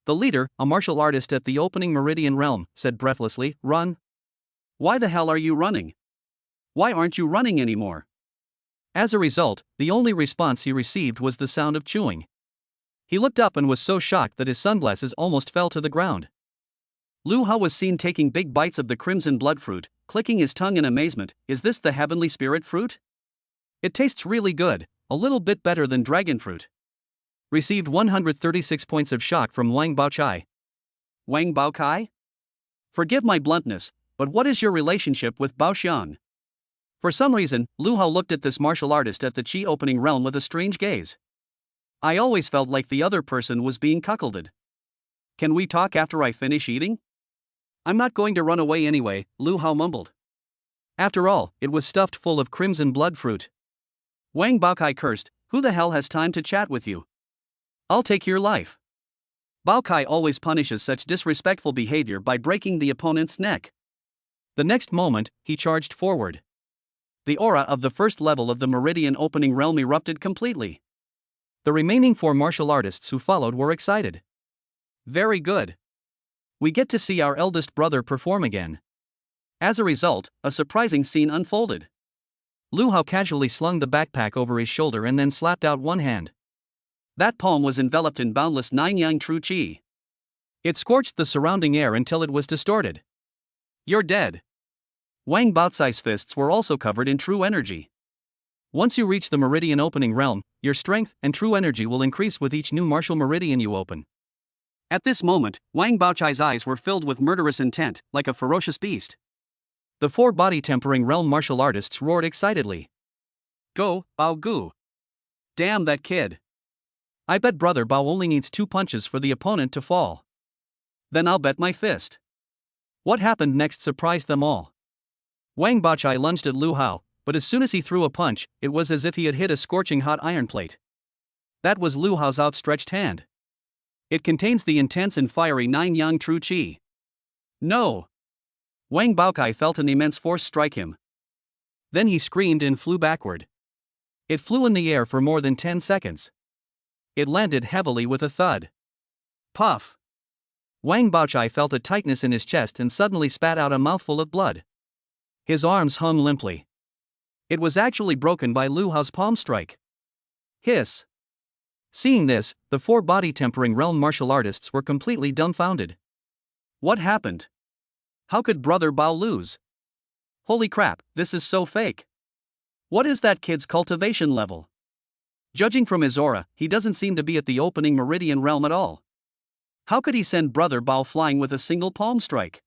The leader, a martial artist at the opening Meridian realm, said breathlessly, run. Why the hell are you running? Why aren't you running anymore? As a result, the only response he received was the sound of chewing. He looked up and was so shocked that his sunglasses almost fell to the ground. Lu Hao was seen taking big bites of the crimson blood fruit, clicking his tongue in amazement. Is this the heavenly spirit fruit? It tastes really good, a little bit better than dragon fruit. Received 136 points of shock from Wang Baochai. Wang Baokai? Forgive my bluntness, but what is your relationship with Baoxiang? For some reason, Lu Hao looked at this martial artist at the Qi opening realm with a strange gaze. I always felt like the other person was being cuckolded. Can we talk after I finish eating? I'm not going to run away anyway, Lu Hao mumbled. After all, it was stuffed full of crimson blood fruit. Wang Baokai cursed, who the hell has time to chat with you? I'll take your life. Baokai always punishes such disrespectful behavior by breaking the opponent's neck. The next moment, he charged forward. The aura of the first level of the Meridian opening realm erupted completely. The remaining 4 martial artists who followed were excited. Very good. We get to see our eldest brother perform again. As a result, a surprising scene unfolded. Lu Hao casually slung the backpack over his shoulder and then slapped out one hand. That palm was enveloped in boundless 9 yang true qi. It scorched the surrounding air until it was distorted. You're dead. Wang Baochai's fists were also covered in true energy. Once you reach the Meridian opening realm, your strength and true energy will increase with each new martial meridian you open. At this moment, Wang Baochai's eyes were filled with murderous intent, like a ferocious beast. The 4 body-tempering realm martial artists roared excitedly. Go, Bao Gu. Damn that kid. I bet Brother Bao only needs 2 punches for the opponent to fall. Then I'll bet my fist. What happened next surprised them all. Wang Baochai lunged at Lu Hao, but as soon as he threw a punch, it was as if he had hit a scorching hot iron plate. That was Lu Hao's outstretched hand. It contains the intense and fiery 9 yang true qi. No! Wang Baochai felt an immense force strike him. Then he screamed and flew backward. It flew in the air for more than 10 seconds. It landed heavily with a thud. Puff! Wang Baochai felt a tightness in his chest and suddenly spat out a mouthful of blood. His arms hung limply. It was actually broken by Lu Hao's palm strike. Hiss! Seeing this, the 4 body-tempering realm martial artists were completely dumbfounded. What happened? How could Brother Bao lose? Holy crap, this is so fake. What is that kid's cultivation level? Judging from his aura, he doesn't seem to be at the opening Meridian realm at all. How could he send Brother Bao flying with a single palm strike?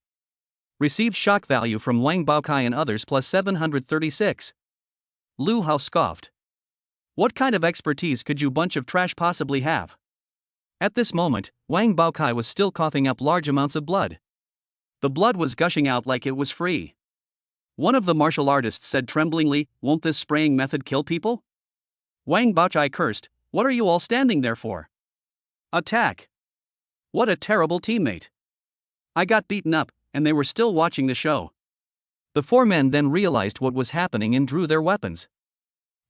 Received shock value from Wang Baochai and others plus 736. Lu Hao scoffed. What kind of expertise could you bunch of trash possibly have? At this moment, Wang Baochai was still coughing up large amounts of blood. The blood was gushing out like it was free. One of the martial artists said tremblingly, won't this spraying method kill people? Wang Baochai cursed, what are you all standing there for? Attack! What a terrible teammate. I got beaten up, and they were still watching the show. The 4 men then realized what was happening and drew their weapons.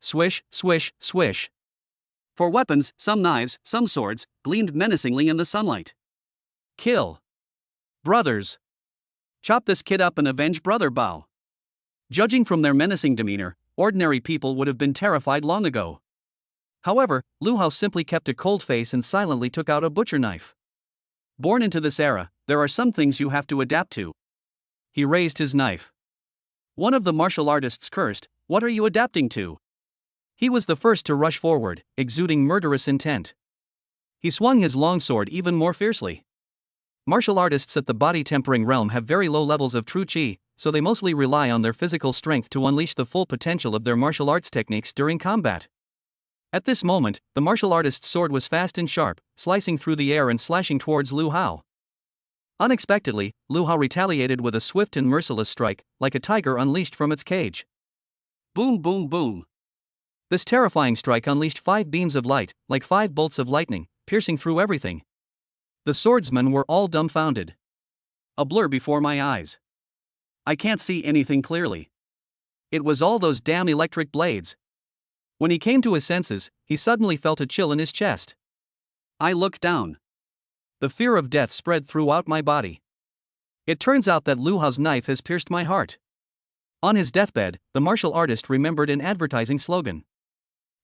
Swish, swish, swish. For weapons, some knives, some swords, gleamed menacingly in the sunlight. Kill. Brothers. Chop this kid up and avenge Brother Bao. Judging from their menacing demeanor, ordinary people would have been terrified long ago. However, Lu Hao simply kept a cold face and silently took out a butcher knife. Born into this era, there are some things you have to adapt to. He raised his knife. One of the martial artists cursed, what are you adapting to? He was the first to rush forward, exuding murderous intent. He swung his longsword even more fiercely. Martial artists at the body-tempering realm have very low levels of true chi, so they mostly rely on their physical strength to unleash the full potential of their martial arts techniques during combat. At this moment, the martial artist's sword was fast and sharp, slicing through the air and slashing towards Lu Hao. Unexpectedly, Lu Hao retaliated with a swift and merciless strike, like a tiger unleashed from its cage. Boom, boom, boom. This terrifying strike unleashed 5 beams of light, like 5 bolts of lightning, piercing through everything. The swordsmen were all dumbfounded. A blur before my eyes. I can't see anything clearly. It was all those damn electric blades. When he came to his senses, he suddenly felt a chill in his chest. I looked down. The fear of death spread throughout my body. It turns out that Lu Hao's knife has pierced my heart. On his deathbed, the martial artist remembered an advertising slogan.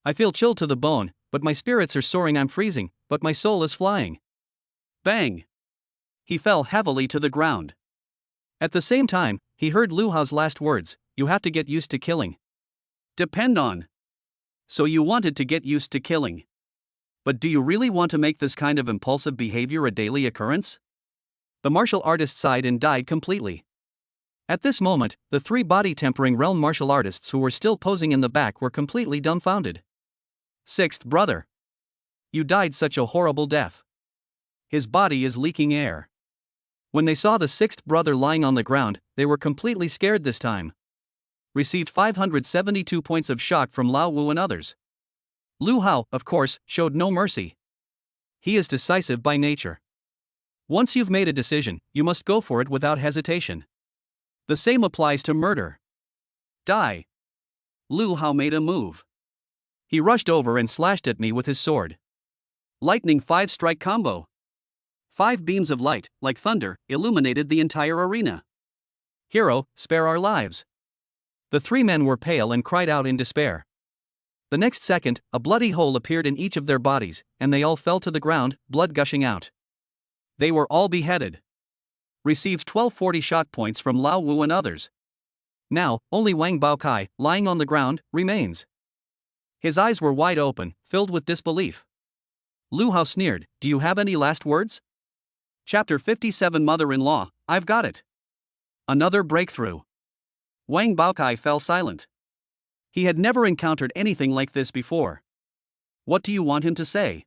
I feel chilled to the bone, but my spirits are soaring. I'm freezing, but my soul is flying. Bang! He fell heavily to the ground. At the same time, he heard Lu Hao's last words, "You have to get used to killing." Depend on. So you wanted to get used to killing. But do you really want to make this kind of impulsive behavior a daily occurrence? The martial artist sighed and died completely. At this moment, the 3 body-tempering realm martial artists who were still posing in the back were completely dumbfounded. Sixth brother. You died such a horrible death. His body is leaking air. When they saw the 6th brother lying on the ground, they were completely scared this time. Received 572 points of shock from Lao Wu and others. Lu Hao, of course, showed no mercy. He is decisive by nature. Once you've made a decision, you must go for it without hesitation. The same applies to murder. Die. Lu Hao made a move. He rushed over and slashed at me with his sword. Lightning 5-strike combo. 5 beams of light, like thunder, illuminated the entire arena. Hero, spare our lives. The 3 men were pale and cried out in despair. The next second, a bloody hole appeared in each of their bodies, and they all fell to the ground, blood gushing out. They were all beheaded. Received 1240 shot points from Lao Wu and others. Now, only Wang Baokai, lying on the ground, remains. His eyes were wide open, filled with disbelief. Lu Hao sneered, "Do you have any last words?" Chapter 57 Mother-in-law, I've got it. Another breakthrough. Wang Baokai fell silent. He had never encountered anything like this before. What do you want him to say?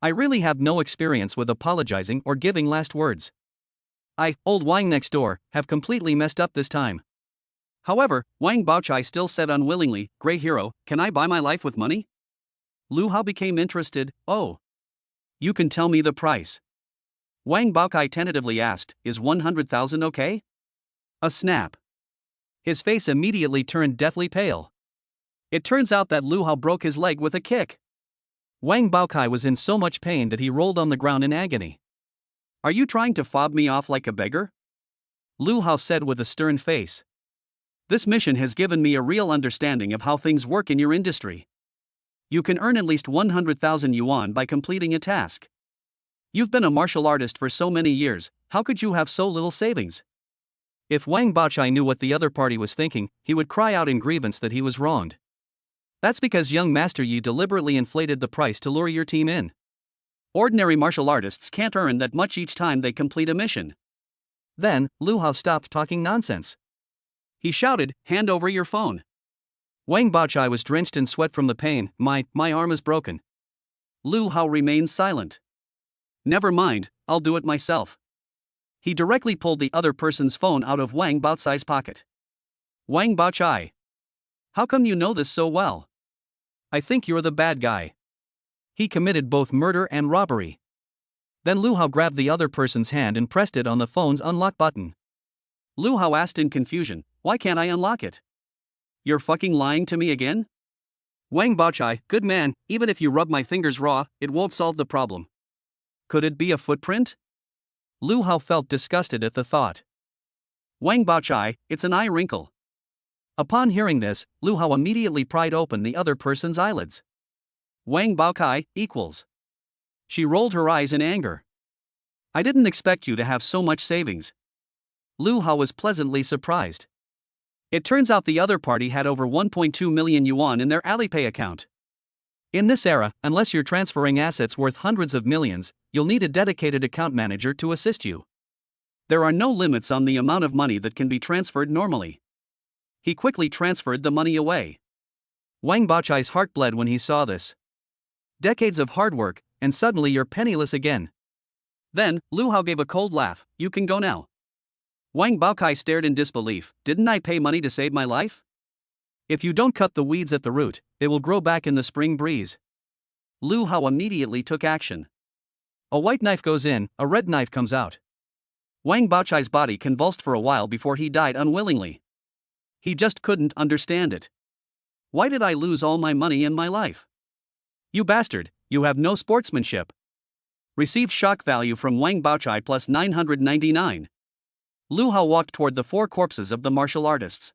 I really have no experience with apologizing or giving last words. Old Wang next door, have completely messed up this time. However, Wang Baochai still said unwillingly, "Great hero, can I buy my life with money?" Lu Hao became interested. "Oh. You can tell me the price." Wang Baokai tentatively asked, "Is 100,000 okay?" A snap. His face immediately turned deathly pale. It turns out that Lu Hao broke his leg with a kick. Wang Baokai was in so much pain that he rolled on the ground in agony. "Are you trying to fob me off like a beggar?" Lu Hao said with a stern face. "This mission has given me a real understanding of how things work in your industry. You can earn at least 100,000 yuan by completing a task. You've been a martial artist for so many years, how could you have so little savings?" If Wang Baochai knew what the other party was thinking, he would cry out in grievance that he was wronged. That's because young Master Yi deliberately inflated the price to lure your team in. Ordinary martial artists can't earn that much each time they complete a mission. Then, Lu Hao stopped talking nonsense. He shouted, "Hand over your phone." Wang Baochai was drenched in sweat from the pain. My arm is broken." Lu Hao remained silent. "Never mind, I'll do it myself." He directly pulled the other person's phone out of Wang Baochai's pocket. "Wang Baochai. How come you know this so well? I think you're the bad guy." He committed both murder and robbery. Then Lu Hao grabbed the other person's hand and pressed it on the phone's unlock button. Lu Hao asked in confusion, "Why can't I unlock it?" "You're fucking lying to me again?" Wang Baochai, "Good man, even if you rub my fingers raw, it won't solve the problem." "Could it be a footprint?" Lu Hao felt disgusted at the thought. Wang Baochai, "It's an eye wrinkle." Upon hearing this, Lu Hao immediately pried open the other person's eyelids. Wang Baochai, equals. She rolled her eyes in anger. "I didn't expect you to have so much savings." Lu Hao was pleasantly surprised. It turns out the other party had over 1.2 million yuan in their Alipay account. In this era, unless you're transferring assets worth hundreds of millions, you'll need a dedicated account manager to assist you. There are no limits on the amount of money that can be transferred normally. He quickly transferred the money away. Wang Baochai's heart bled when he saw this. Decades of hard work, and suddenly you're penniless again. Then, Lu Hao gave a cold laugh. You can go now. Wang Baochai stared in disbelief. Didn't I pay money to save my life? If you don't cut the weeds at the root, they will grow back in the spring breeze. Lu Hao immediately took action. A white knife goes in, a red knife comes out. Wang Baochai's body convulsed for a while before he died unwillingly. He just couldn't understand it. Why did I lose all my money and my life? You bastard, you have no sportsmanship. Received shock value from Wang Baochai plus 999. Lu Hao walked toward the four corpses of the martial artists.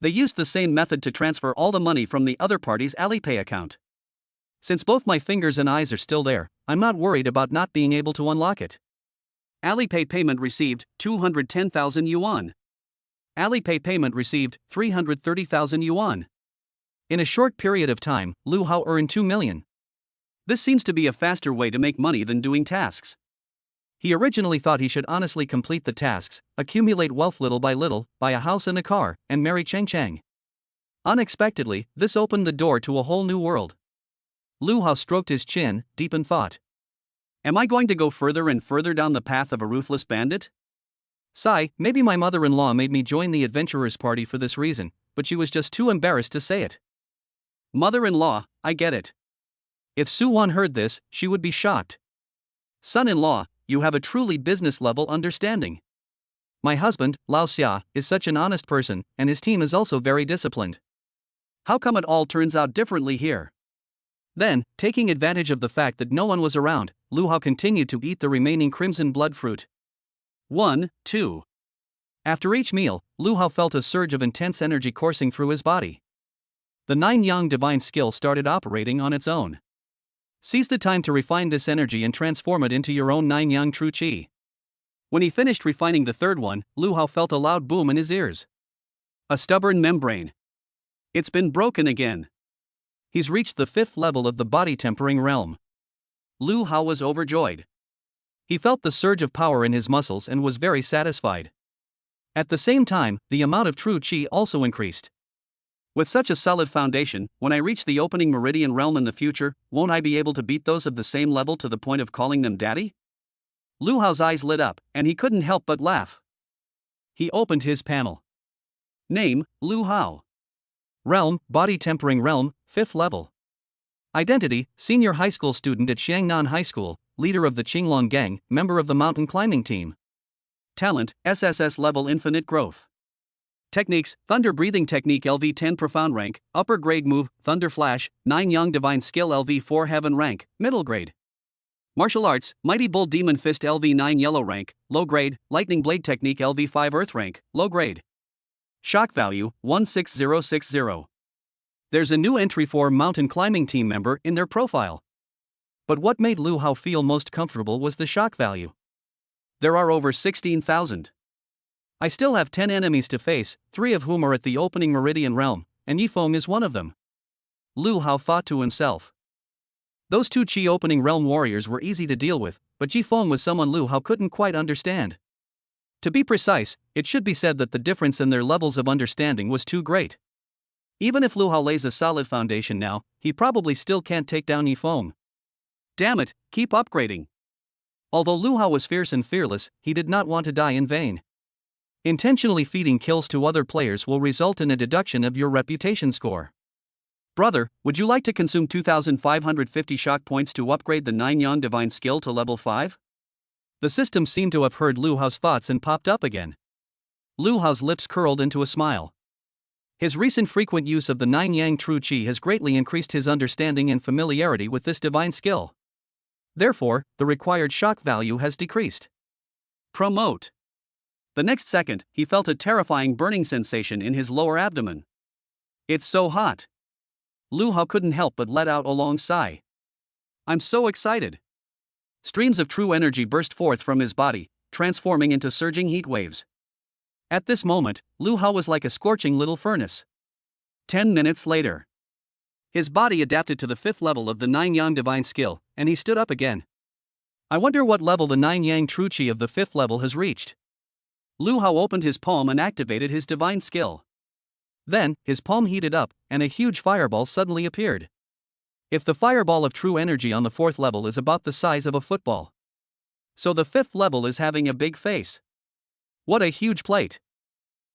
They used the same method to transfer all the money from the other party's Alipay account. Since both my fingers and eyes are still there, I'm not worried about not being able to unlock it. Alipay payment received 210,000 yuan. Alipay payment received 330,000 yuan. In a short period of time, Lu Hao earned 2 million. This seems to be a faster way to make money than doing tasks. He originally thought he should honestly complete the tasks, accumulate wealth little by little, buy a house and a car, and marry Cheng Cheng. Unexpectedly, this opened the door to a whole new world. Lu Hao stroked his chin, deep in thought. Am I going to go further and further down the path of a ruthless bandit? Sigh, maybe my mother-in-law made me join the adventurers' party for this reason, but she was just too embarrassed to say it. Mother-in-law, I get it. If Su Wan heard this, she would be shocked. Son-in-law, you have a truly business-level understanding. My husband, Lao Xia, is such an honest person, and his team is also very disciplined. How come it all turns out differently here? Then, taking advantage of the fact that no one was around, Lu Hao continued to eat the remaining crimson blood fruit. 1, 2. After each meal, Lu Hao felt a surge of intense energy coursing through his body. The 9-yang divine skill started operating on its own. Seize the time to refine this energy and transform it into your own 9-yang true qi. When he finished refining the third one, Lu Hao felt a loud boom in his ears. A stubborn membrane. It's been broken again. He's reached the 5th level of the body tempering realm. Lu Hao was overjoyed. He felt the surge of power in his muscles and was very satisfied. At the same time, the amount of true qi also increased. With such a solid foundation, when I reach the opening meridian realm in the future, won't I be able to beat those of the same level to the point of calling them daddy? Lu Hao's eyes lit up, and he couldn't help but laugh. He opened his panel. Name, Lu Hao. Realm, Body Tempering Realm, 5th level. Identity, senior high school student at Xiangnan High School, leader of the Qinglong Gang, member of the mountain climbing team. Talent, SSS-level infinite growth. Techniques, Thunder Breathing Technique LV10 Profound Rank, Upper Grade Move, Thunder Flash, 9 Yang Divine Skill LV4 Heaven Rank, Middle Grade. Martial Arts, Mighty Bull Demon Fist LV9 Yellow Rank, Low Grade, Lightning Blade Technique LV5 Earth Rank, Low Grade. Shock Value, 16060. There's a new entry for Mountain Climbing Team member in their profile. But what made Lu Hao feel most comfortable was the shock value. There are over 16,000. I still have 10 enemies to face, 3 of whom are at the opening meridian realm, and Yifeng is one of them. Lu Hao thought to himself. Those 2 Qi opening realm warriors were easy to deal with, but Yifeng was someone Lu Hao couldn't quite understand. To be precise, it should be said that the difference in their levels of understanding was too great. Even if Lu Hao lays a solid foundation now, he probably still can't take down Yifeng. Damn it, keep upgrading. Although Lu Hao was fierce and fearless, he did not want to die in vain. Intentionally feeding kills to other players will result in a deduction of your reputation score. Brother, would you like to consume 2,550 shock points to upgrade the 9 Yang Divine Skill to level 5? The system seemed to have heard Lu Hao's thoughts and popped up again. Lu Hao's lips curled into a smile. His recent frequent use of the 9 Yang True Qi has greatly increased his understanding and familiarity with this divine skill. Therefore, the required shock value has decreased. Promote. The next second, he felt a terrifying burning sensation in his lower abdomen. It's so hot. Lu Hao couldn't help but let out a long sigh. I'm so excited. Streams of true energy burst forth from his body, transforming into surging heat waves. At this moment, Lu Hao was like a scorching little furnace. 10 minutes later. His body adapted to the 5th level of the 9 Yang divine skill, and he stood up again. I wonder what level the 9 Yang true chi of the 5th level has reached. Lu Hao opened his palm and activated his divine skill. Then, his palm heated up, and a huge fireball suddenly appeared. If the fireball of true energy on the 4th level is about the size of a football, so the 5th level is having a big face. What a huge plate!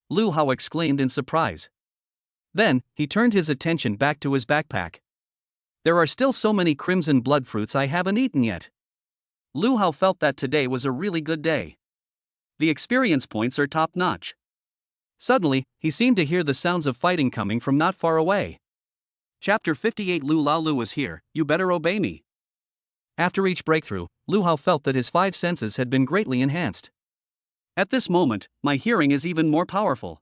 Lu Hao exclaimed in surprise. Then, he turned his attention back to his backpack. There are still so many crimson blood fruits I haven't eaten yet. Lu Hao felt that today was a really good day. The experience points are top-notch. Suddenly, he seemed to hear the sounds of fighting coming from not far away. Chapter 58 Lu Lao Lu is here, you better obey me. After each breakthrough, Lu Hao felt that his 5 senses had been greatly enhanced. At this moment, my hearing is even more powerful.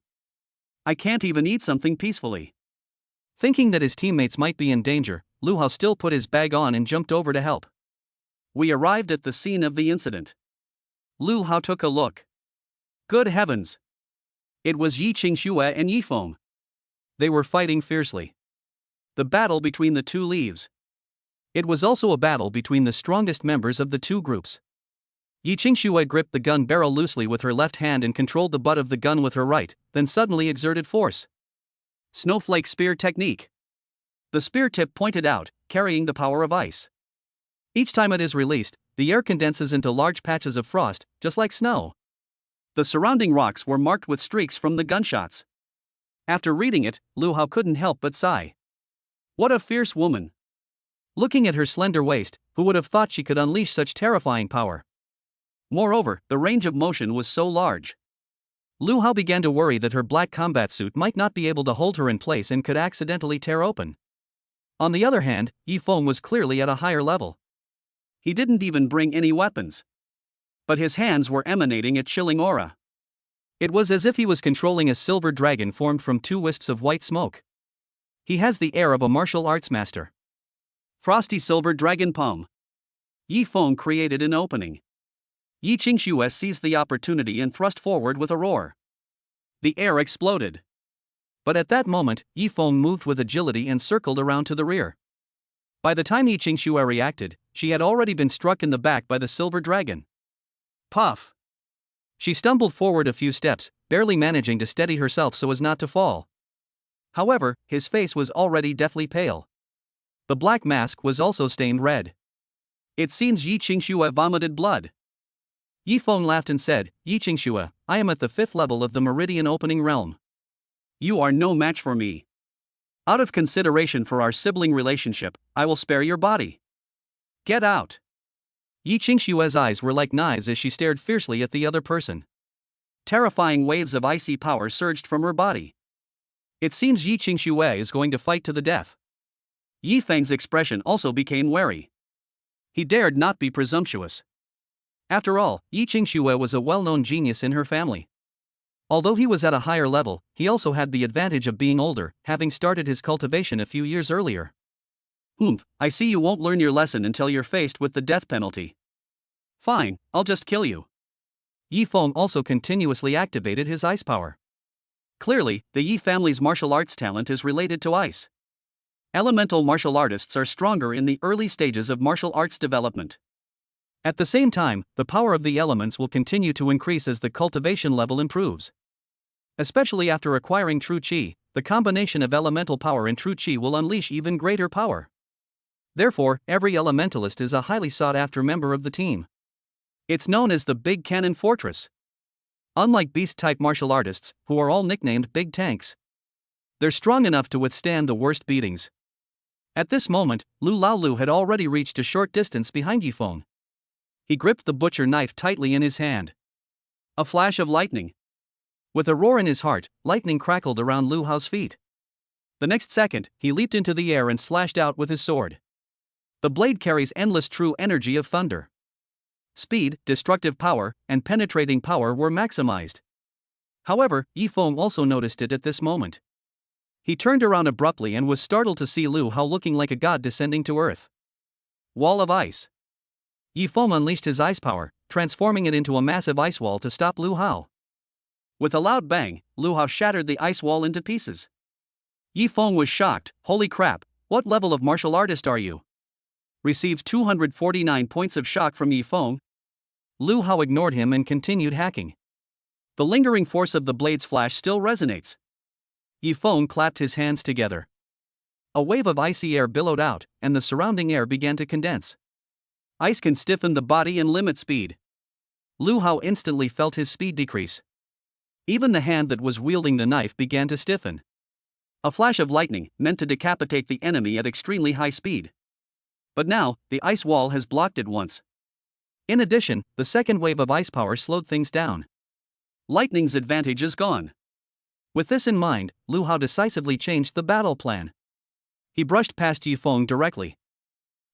I can't even eat something peacefully. Thinking that his teammates might be in danger, Lu Hao still put his bag on and jumped over to help. We arrived at the scene of the incident. Lu Hao took a look. Good heavens! It was Yi Qingxue and Yi Feng. They were fighting fiercely. The battle between the two leaves. It was also a battle between the strongest members of the two groups. Yi Qingxue gripped the gun barrel loosely with her left hand and controlled the butt of the gun with her right, then suddenly exerted force. Snowflake spear technique. The spear tip pointed out, carrying the power of ice. Each time it is released, the air condenses into large patches of frost, just like snow. The surrounding rocks were marked with streaks from the gunshots. After reading it, Lu Hao couldn't help but sigh. What a fierce woman! Looking at her slender waist, who would have thought she could unleash such terrifying power? Moreover, the range of motion was so large. Lu Hao began to worry that her black combat suit might not be able to hold her in place and could accidentally tear open. On the other hand, Yi Feng was clearly at a higher level. He didn't even bring any weapons. But his hands were emanating a chilling aura. It was as if he was controlling a silver dragon formed from 2 wisps of white smoke. He has the air of a martial arts master. Frosty silver dragon palm. Yi Feng created an opening. Yi Qingxue seized the opportunity and thrust forward with a roar. The air exploded. But at that moment, Yi Feng moved with agility and circled around to the rear. By the time Yi Qingxue reacted, she had already been struck in the back by the silver dragon. Puff! She stumbled forward a few steps, barely managing to steady herself so as not to fall. However, his face was already deathly pale. The black mask was also stained red. It seems Yi Qingxue vomited blood. Yi Feng laughed and said, Yi Qingxue, I am at the 5th level of the Meridian Opening Realm. You are no match for me. Out of consideration for our sibling relationship, I will spare your body. Get out. Yi Qingxue's eyes were like knives as she stared fiercely at the other person. Terrifying waves of icy power surged from her body. It seems Yi Qingxue is going to fight to the death. Yi Feng's expression also became wary. He dared not be presumptuous. After all, Yi Qingxue was a well-known genius in her family. Although he was at a higher level, he also had the advantage of being older, having started his cultivation a few years earlier. I see you won't learn your lesson until you're faced with the death penalty. Fine, I'll just kill you. Yi Feng also continuously activated his ice power. Clearly, the Yi family's martial arts talent is related to ice. Elemental martial artists are stronger in the early stages of martial arts development. At the same time, the power of the elements will continue to increase as the cultivation level improves. Especially after acquiring true chi, the combination of elemental power and true chi will unleash even greater power. Therefore, every elementalist is a highly sought-after member of the team. It's known as the Big Cannon Fortress. Unlike beast-type martial artists, who are all nicknamed Big Tanks, they're strong enough to withstand the worst beatings. At this moment, Lu Lao Lu had already reached a short distance behind Yi Feng. He gripped the butcher knife tightly in his hand. A flash of lightning. With a roar in his heart, lightning crackled around Lu Hao's feet. The next second, he leaped into the air and slashed out with his sword. The blade carries endless true energy of thunder. Speed, destructive power, and penetrating power were maximized. However, Yi Feng also noticed it at this moment. He turned around abruptly and was startled to see Lu Hao looking like a god descending to earth. Wall of ice. Yi Feng unleashed his ice power, transforming it into a massive ice wall to stop Lu Hao. With a loud bang, Lu Hao shattered the ice wall into pieces. Yi Feng was shocked. Holy crap, What level of martial artist are you? Received 249 points of shock from Yi Feng. Lu Hao ignored him and continued hacking. The lingering force of the blade's flash still resonates. Yi Feng clapped his hands together. A wave of icy air billowed out, and the surrounding air began to condense. Ice can stiffen the body and limit speed. Lu Hao instantly felt his speed decrease. Even the hand that was wielding the knife began to stiffen. A flash of lightning meant to decapitate the enemy at extremely high speed. But now, the ice wall has blocked it once. In addition, the second wave of ice power slowed things down. Lightning's advantage is gone. With this in mind, Lu Hao decisively changed the battle plan. He brushed past Yi Feng directly.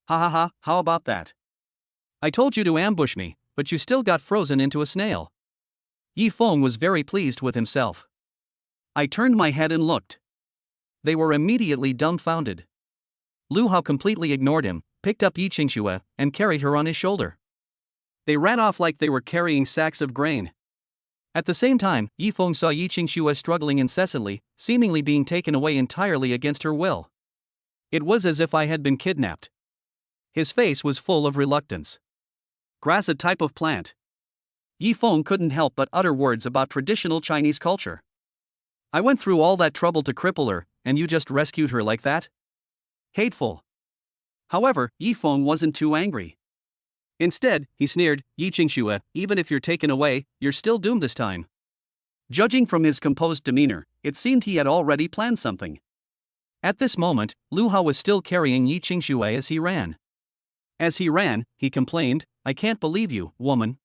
Ha ha ha, how about that? I told you to ambush me, but you still got frozen into a snail. Yi Feng was very pleased with himself. I turned my head and looked. They were immediately dumbfounded. Lu Hao completely ignored him, picked up Yi Qingxue, and carried her on his shoulder. They ran off like they were carrying sacks of grain. At the same time, Yi Feng saw Yi Qingxue struggling incessantly, seemingly being taken away entirely against her will. It was as if I had been kidnapped. His face was full of reluctance. Grass, a type of plant. Yi Feng couldn't help but utter words about traditional Chinese culture. I went through all that trouble to cripple her, and you just rescued her like that? Hateful. However, Yi Feng wasn't too angry. Instead, he sneered, Yi Qingxue, even if you're taken away, you're still doomed this time. Judging from his composed demeanor, it seemed he had already planned something. At this moment, Lu Hao was still carrying Yi Qingxue as he ran. As he ran, he complained, I can't believe you, woman.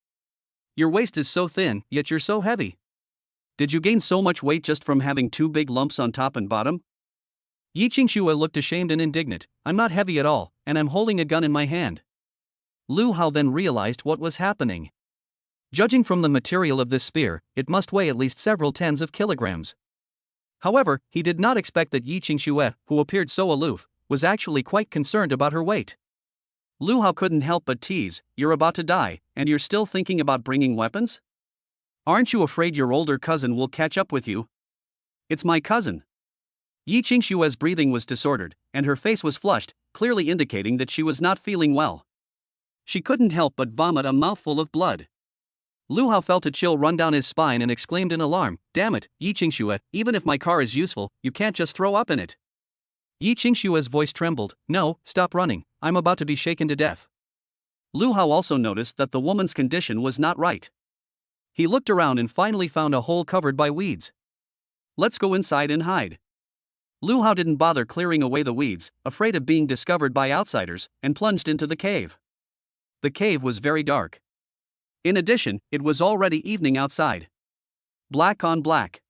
Your waist is so thin, yet you're so heavy. Did you gain so much weight just from having two big lumps on top and bottom? Yi Qingxue looked ashamed and indignant. I'm not heavy at all, and I'm holding a gun in my hand. Lu Hao then realized what was happening. Judging from the material of this spear, it must weigh at least several tens of kilograms. However, he did not expect that Yi Qingxue, who appeared so aloof, was actually quite concerned about her weight. Lu Hao couldn't help but tease, you're about to die, and you're still thinking about bringing weapons? Aren't you afraid your older cousin will catch up with you? It's my cousin. Yi Qingxue's breathing was disordered, and her face was flushed, clearly indicating that she was not feeling well. She couldn't help but vomit a mouthful of blood. Lu Hao felt a chill run down his spine and exclaimed in alarm, damn it, Yi Qingxue, even if my car is useful, you can't just throw up in it. Yi Qingxue's voice trembled, no, stop running, I'm about to be shaken to death. Lu Hao also noticed that the woman's condition was not right. He looked around and finally found a hole covered by weeds. Let's go inside and hide. Lu Hao didn't bother clearing away the weeds, afraid of being discovered by outsiders, and plunged into the cave. The cave was very dark. In addition, it was already evening outside. Black on black.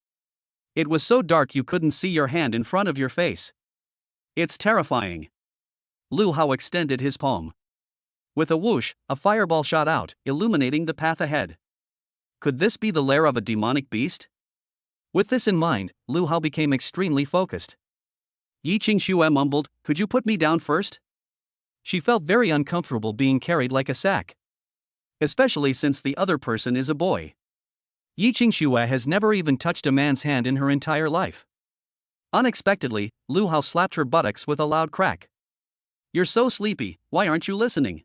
It was so dark you couldn't see your hand in front of your face. It's terrifying. Lu Hao extended his palm. With a whoosh, a fireball shot out, illuminating the path ahead. Could this be the lair of a demonic beast? With this in mind, Lu Hao became extremely focused. Yi Qingxue mumbled, could you put me down first? She felt very uncomfortable being carried like a sack. Especially since the other person is a boy. Yi Qingxue has never even touched a man's hand in her entire life. Unexpectedly, Lu Hao slapped her buttocks with a loud crack. You're so sleepy, why aren't you listening?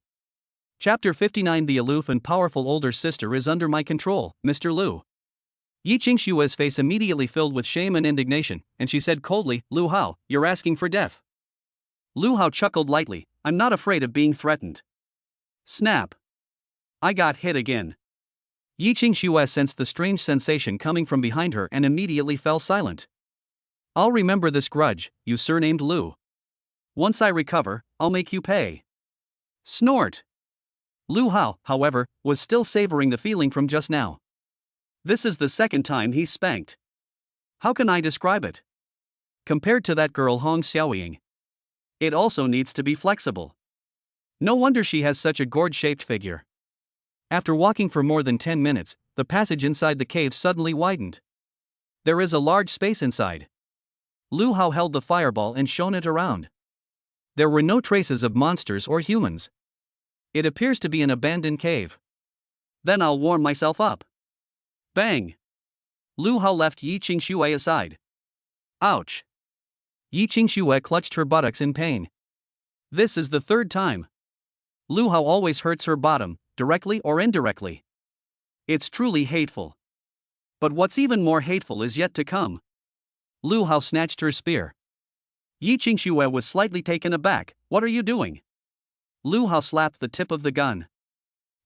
Chapter 59. The aloof and powerful older sister is under my control, Mr. Lu. Yi Qingxue's face immediately filled with shame and indignation, and she said coldly, Lu Hao, you're asking for death. Lu Hao chuckled lightly, I'm not afraid of being threatened. Snap. I got hit again. Yi Qingxue sensed the strange sensation coming from behind her and immediately fell silent. I'll remember this grudge, you surnamed Lu. Once I recover, I'll make you pay. Snort. Lu Hao, however, was still savoring the feeling from just now. This is the second time he's spanked. How can I describe it? Compared to that girl Hong Xiaoying. It also needs to be flexible. No wonder she has such a gourd-shaped figure. After walking for more than 10 minutes, the passage inside the cave suddenly widened. There is a large space inside. Lu Hao held the fireball and shone it around. There were no traces of monsters or humans. It appears to be an abandoned cave. Then I'll warm myself up. Bang! Lu Hao left Yi Qingxue aside. Ouch! Yi Qingxue clutched her buttocks in pain. This is the third time. Lu Hao always hurts her bottom, directly or indirectly. It's truly hateful. But what's even more hateful is yet to come. Lu Hao snatched her spear. Yi Qingxue was slightly taken aback. What are you doing? Lu Hao slapped the tip of the gun.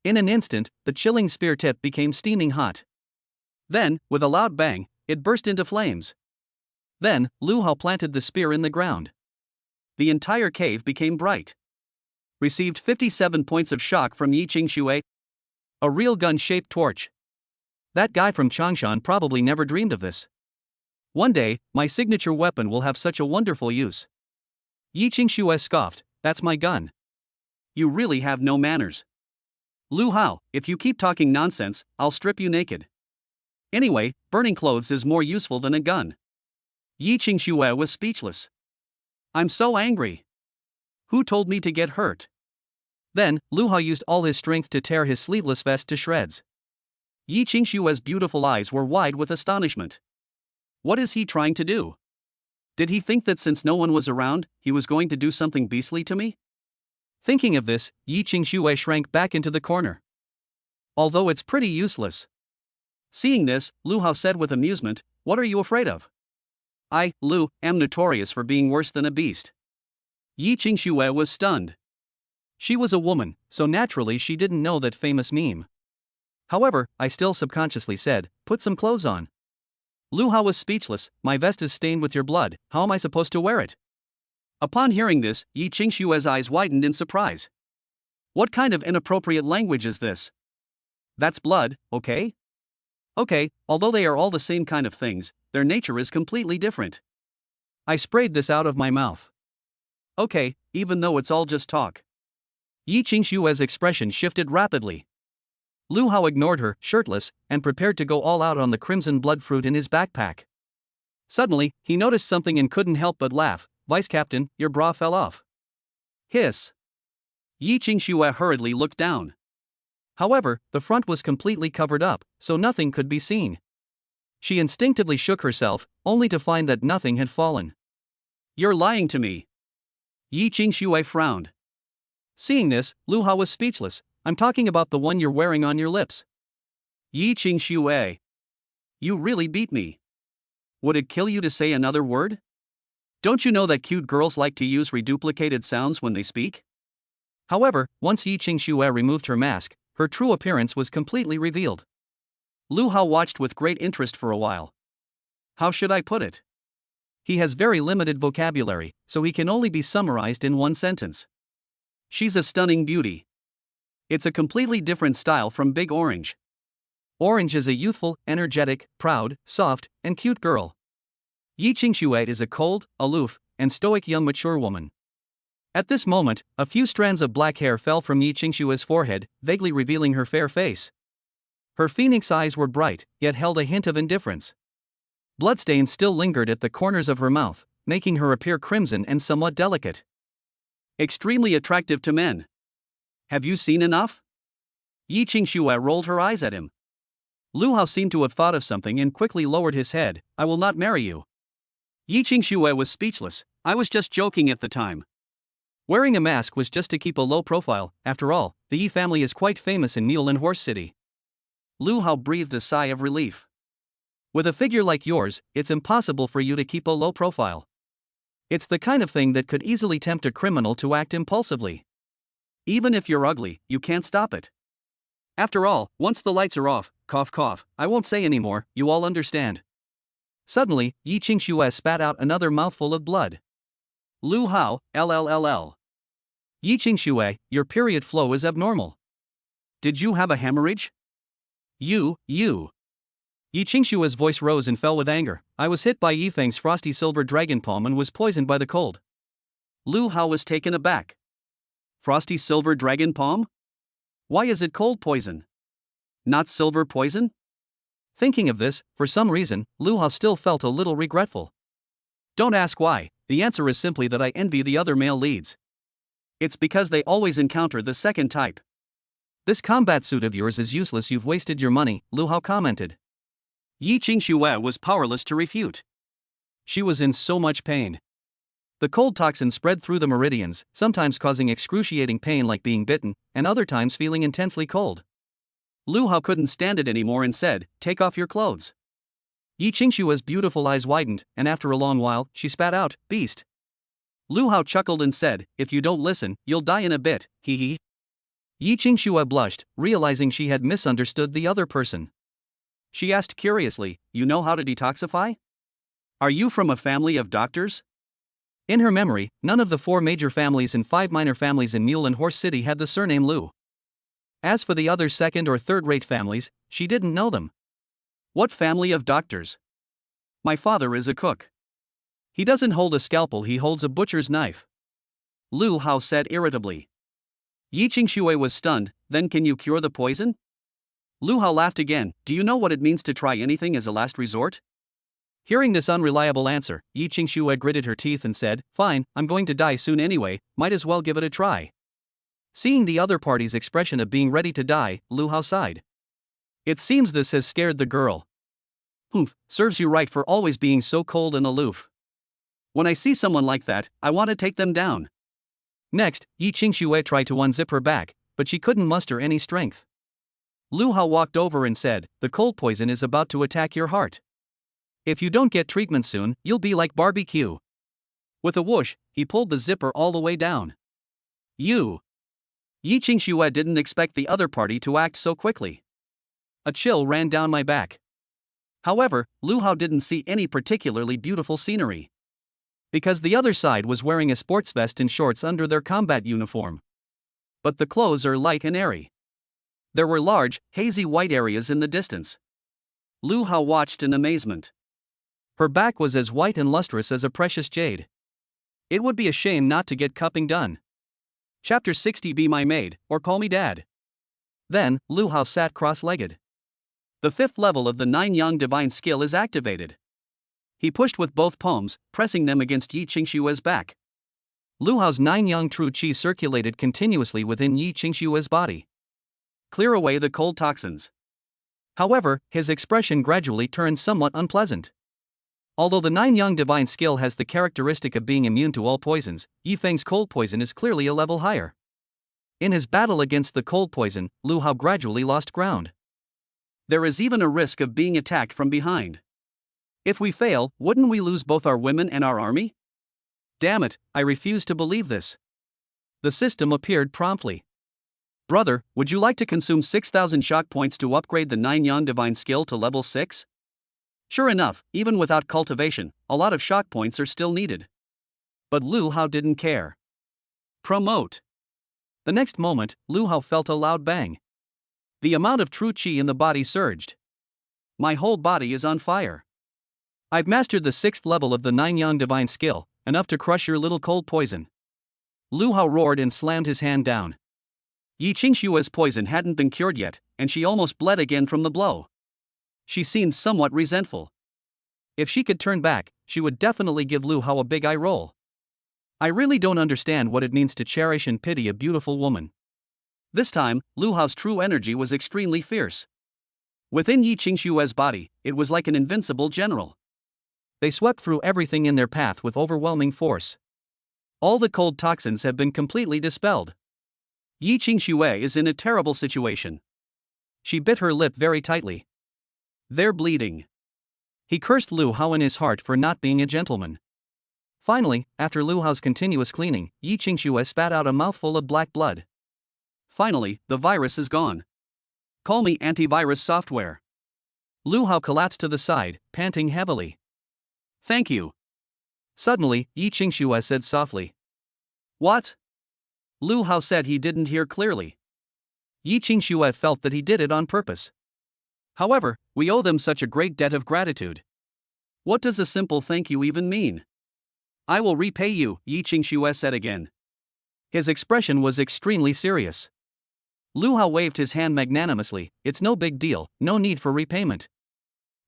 In an instant, the chilling spear tip became steaming hot. Then, with a loud bang, it burst into flames. Then, Lu Hao planted the spear in the ground. The entire cave became bright. Received 57 points of shock from Yi Qingxue. A real gun-shaped torch. That guy from Changshan probably never dreamed of this. One day, my signature weapon will have such a wonderful use. Yi Qingxue scoffed, that's my gun. You really have no manners. Lu Hao, if you keep talking nonsense, I'll strip you naked. Anyway, burning clothes is more useful than a gun. Yi Qingxue was speechless. I'm so angry. Who told me to get hurt? Then, Lu Hao used all his strength to tear his sleeveless vest to shreds. Yi Qingxue's beautiful eyes were wide with astonishment. What is he trying to do? Did he think that since no one was around, he was going to do something beastly to me? Thinking of this, Yi Qingxue shrank back into the corner. Although it's pretty useless. Seeing this, Lu Hao said with amusement, what are you afraid of? I, Lu, am notorious for being worse than a beast. Yi Qingxue was stunned. She was a woman, so naturally she didn't know that famous meme. However, I still subconsciously said, put some clothes on. Lu Hao was speechless, my vest is stained with your blood, how am I supposed to wear it? Upon hearing this, Yi Qingxue's eyes widened in surprise. What kind of inappropriate language is this? That's blood, okay? Okay, although they are all the same kind of things, their nature is completely different. I sprayed this out of my mouth. Okay, even though it's all just talk. Yi Qingxue's expression shifted rapidly. Lu Hao ignored her, shirtless, and prepared to go all out on the crimson blood fruit in his backpack. Suddenly, he noticed something and couldn't help but laugh. Vice Captain, your bra fell off. Hiss. Yi Qingxue hurriedly looked down. However, the front was completely covered up, so nothing could be seen. She instinctively shook herself, only to find that nothing had fallen. You're lying to me. Yi Qingxue frowned. Seeing this, Lu Hao was speechless. I'm talking about the one you're wearing on your lips. Yi Qingxue. You really beat me. Would it kill you to say another word? Don't you know that cute girls like to use reduplicated sounds when they speak? However, once Yi Qingxue removed her mask, her true appearance was completely revealed. Lu Hao watched with great interest for a while. How should I put it? He has very limited vocabulary, so he can only be summarized in one sentence. She's a stunning beauty. It's a completely different style from Big Orange. Orange is a youthful, energetic, proud, soft, and cute girl. Yi Qingxue is a cold, aloof, and stoic young mature woman. At this moment, a few strands of black hair fell from Yi Qingxue's forehead, vaguely revealing her fair face. Her phoenix eyes were bright, yet held a hint of indifference. Bloodstains still lingered at the corners of her mouth, making her appear crimson and somewhat delicate. Extremely attractive to men. Have you seen enough? Yi Qingxue rolled her eyes at him. Lu Hao seemed to have thought of something and quickly lowered his head. I will not marry you. Yi Qingxue was speechless. I was just joking at the time. Wearing a mask was just to keep a low profile. After all, the Yi family is quite famous in Mule and Horse City. Lu Hao breathed a sigh of relief. With a figure like yours, it's impossible for you to keep a low profile. It's the kind of thing that could easily tempt a criminal to act impulsively. Even if you're ugly, you can't stop it. After all, once the lights are off, cough cough, I won't say anymore, you all understand. Suddenly, Yi Qingxue spat out another mouthful of blood. Lu Hao, LLLL. Yi Qingxue, your period flow is abnormal. Did you have a hemorrhage? You. Yi Qingxue's voice rose and fell with anger. I was hit by Yifeng's frosty silver dragon palm and was poisoned by the cold. Lu Hao was taken aback. Frosty silver dragon palm? Why is it cold poison? Not silver poison? Thinking of this, for some reason, Lu Hao still felt a little regretful. Don't ask why, the answer is simply that I envy the other male leads. It's because they always encounter the second type. This combat suit of yours is useless, you've wasted your money, Lu Hao commented. Yi Qingxue was powerless to refute. She was in so much pain. The cold toxin spread through the meridians, sometimes causing excruciating pain like being bitten, and other times feeling intensely cold. Lu Hao couldn't stand it anymore and said, "Take off your clothes." Yi Qingshua's beautiful eyes widened, and after a long while, she spat out, "Beast." Lu Hao chuckled and said, "If you don't listen, you'll die in a bit, hee hee." Yi Qingxue blushed, realizing she had misunderstood the other person. She asked curiously, "You know how to detoxify? Are you from a family of doctors?" In her memory, none of the 4 major families and 5 minor families in Mule and Horse City had the surname Lu. As for the other second or third-rate families, she didn't know them. "What family of doctors?" "My father is a cook. He doesn't hold a scalpel, he holds a butcher's knife," Lu Hao said irritably. Yi Qingxue was stunned. "Then can you cure the poison?" Lu Hao laughed again. "Do you know what it means to try anything as a last resort?" Hearing this unreliable answer, Yi Qingxue gritted her teeth and said, "Fine, I'm going to die soon anyway, might as well give it a try." Seeing the other party's expression of being ready to die, Lu Hao sighed. It seems this has scared the girl. "Humph, serves you right for always being so cold and aloof. When I see someone like that, I want to take them down." Next, Yi Qingxue tried to unzip her back, but she couldn't muster any strength. Lu Hao walked over and said, "The cold poison is about to attack your heart. If you don't get treatment soon, you'll be like barbecue." With a whoosh, he pulled the zipper all the way down. Yi Qingxue didn't expect the other party to act so quickly. A chill ran down my back. However, Lu Hao didn't see any particularly beautiful scenery. Because the other side was wearing a sports vest and shorts under their combat uniform. But the clothes are light and airy. There were large, hazy white areas in the distance. Lu Hao watched in amazement. Her back was as white and lustrous as a precious jade. It would be a shame not to get cupping done. Chapter 60. Be my maid, or call me dad. Then, Lu Hao sat cross-legged. The 5th level of the 9-yang divine skill is activated. He pushed with both palms, pressing them against Yi Qingshue's back. Lu Hao's 9-yang true qi circulated continuously within Yi Qingshue's body. Clear away the cold toxins. However, his expression gradually turned somewhat unpleasant. Although the 9-yang divine skill has the characteristic of being immune to all poisons, Yi Feng's cold poison is clearly a level higher. In his battle against the cold poison, Lu Hao gradually lost ground. There is even a risk of being attacked from behind. If we fail, wouldn't we lose both our women and our army? Damn it, I refuse to believe this. The system appeared promptly. "Brother, would you like to consume 6,000 shock points to upgrade the 9-yang divine skill to level 6? Sure enough, even without cultivation, a lot of shock points are still needed. But Lu Hao didn't care. Promote. The next moment, Lu Hao felt a loud bang. The amount of true qi in the body surged. My whole body is on fire. I've mastered the 6th level of the 9-yang divine skill, enough to crush your little cold poison. Lu Hao roared and slammed his hand down. Yi Qingshue's poison hadn't been cured yet, and she almost bled again from the blow. She seemed somewhat resentful. If she could turn back, she would definitely give Lu Hao a big eye roll. I really don't understand what it means to cherish and pity a beautiful woman. This time, Lu Hao's true energy was extremely fierce. Within Yi Qingshue's body, it was like an invincible general. They swept through everything in their path with overwhelming force. All the cold toxins have been completely dispelled. Yi Qingsue is in a terrible situation. She bit her lip very tightly. They're bleeding. He cursed Lu Hao in his heart for not being a gentleman. Finally, after Lu Hao's continuous cleaning, Yi Qingsue spat out a mouthful of black blood. Finally, the virus is gone. Call me antivirus software. Lu Hao collapsed to the side, panting heavily. Thank you. Suddenly, Yi Qingsue said softly. What? Lu Hao said he didn't hear clearly. Yi Qingsue felt that he did it on purpose. However, we owe them such a great debt of gratitude. What does a simple thank you even mean? I will repay you, Yi Qingsue said again. His expression was extremely serious. Lu Hao waved his hand magnanimously. It's no big deal, no need for repayment.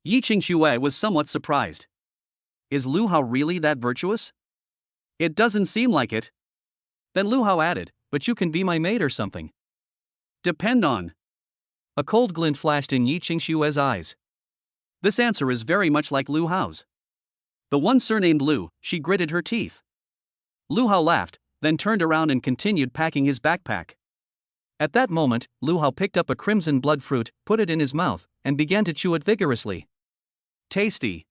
Yi Qingsue was somewhat surprised. Is Lu Hao really that virtuous? It doesn't seem like it. Then Lu Hao added, but you can be my maid or something. Depend on. A cold glint flashed in Yi Qingshue's eyes. This answer is very much like Lu Hao's. The one surnamed Lu, she gritted her teeth. Lu Hao laughed, then turned around and continued packing his backpack. At that moment, Lu Hao picked up a crimson blood fruit, put it in his mouth, and began to chew it vigorously. Tasty.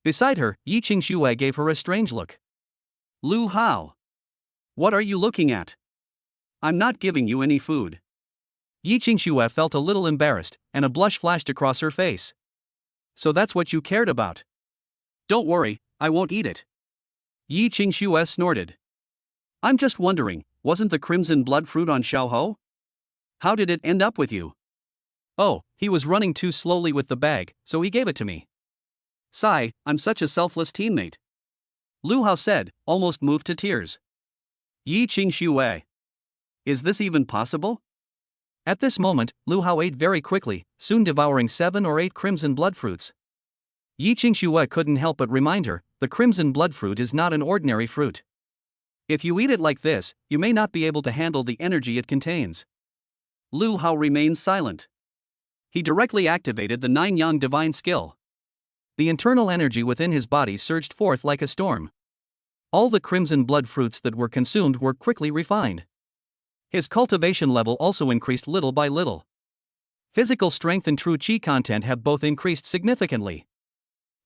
Beside her, Yi Qingxue gave her a strange look. Lu Hao. What are you looking at? I'm not giving you any food. Yi Qingxue felt a little embarrassed, and a blush flashed across her face. So that's what you cared about? Don't worry, I won't eat it. Yi Qingxue snorted. I'm just wondering, wasn't the crimson blood fruit on Xiaohou? How did it end up with you? Oh, he was running too slowly with the bag, so he gave it to me. Sigh, I'm such a selfless teammate. Lu Hao said, almost moved to tears. Yi Qingxue. Is this even possible? At this moment, Lu Hao ate very quickly, soon devouring 7 or 8 crimson blood fruits. Yi Qingxue couldn't help but remind her, the crimson blood fruit is not an ordinary fruit. If you eat it like this, you may not be able to handle the energy it contains. Lu Hao remained silent. He directly activated the 9-yang divine skill. The internal energy within his body surged forth like a storm. All the crimson blood fruits that were consumed were quickly refined. His cultivation level also increased little by little. Physical strength and true qi content have both increased significantly.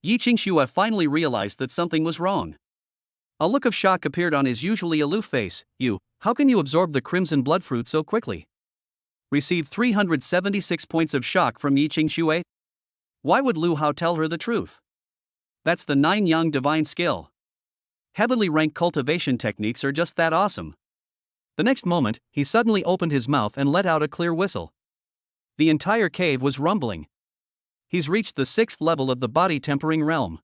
Yi Qingxue finally realized that something was wrong. A look of shock appeared on his usually aloof face. How can you absorb the crimson blood fruit so quickly? Received 376 points of shock from Yi Qingxue? Why would Lu Hao tell her the truth? That's the 9-yang divine skill. Heavily ranked cultivation techniques are just that awesome. The next moment, he suddenly opened his mouth and let out a clear whistle. The entire cave was rumbling. He's reached the 6th level of the body tempering realm.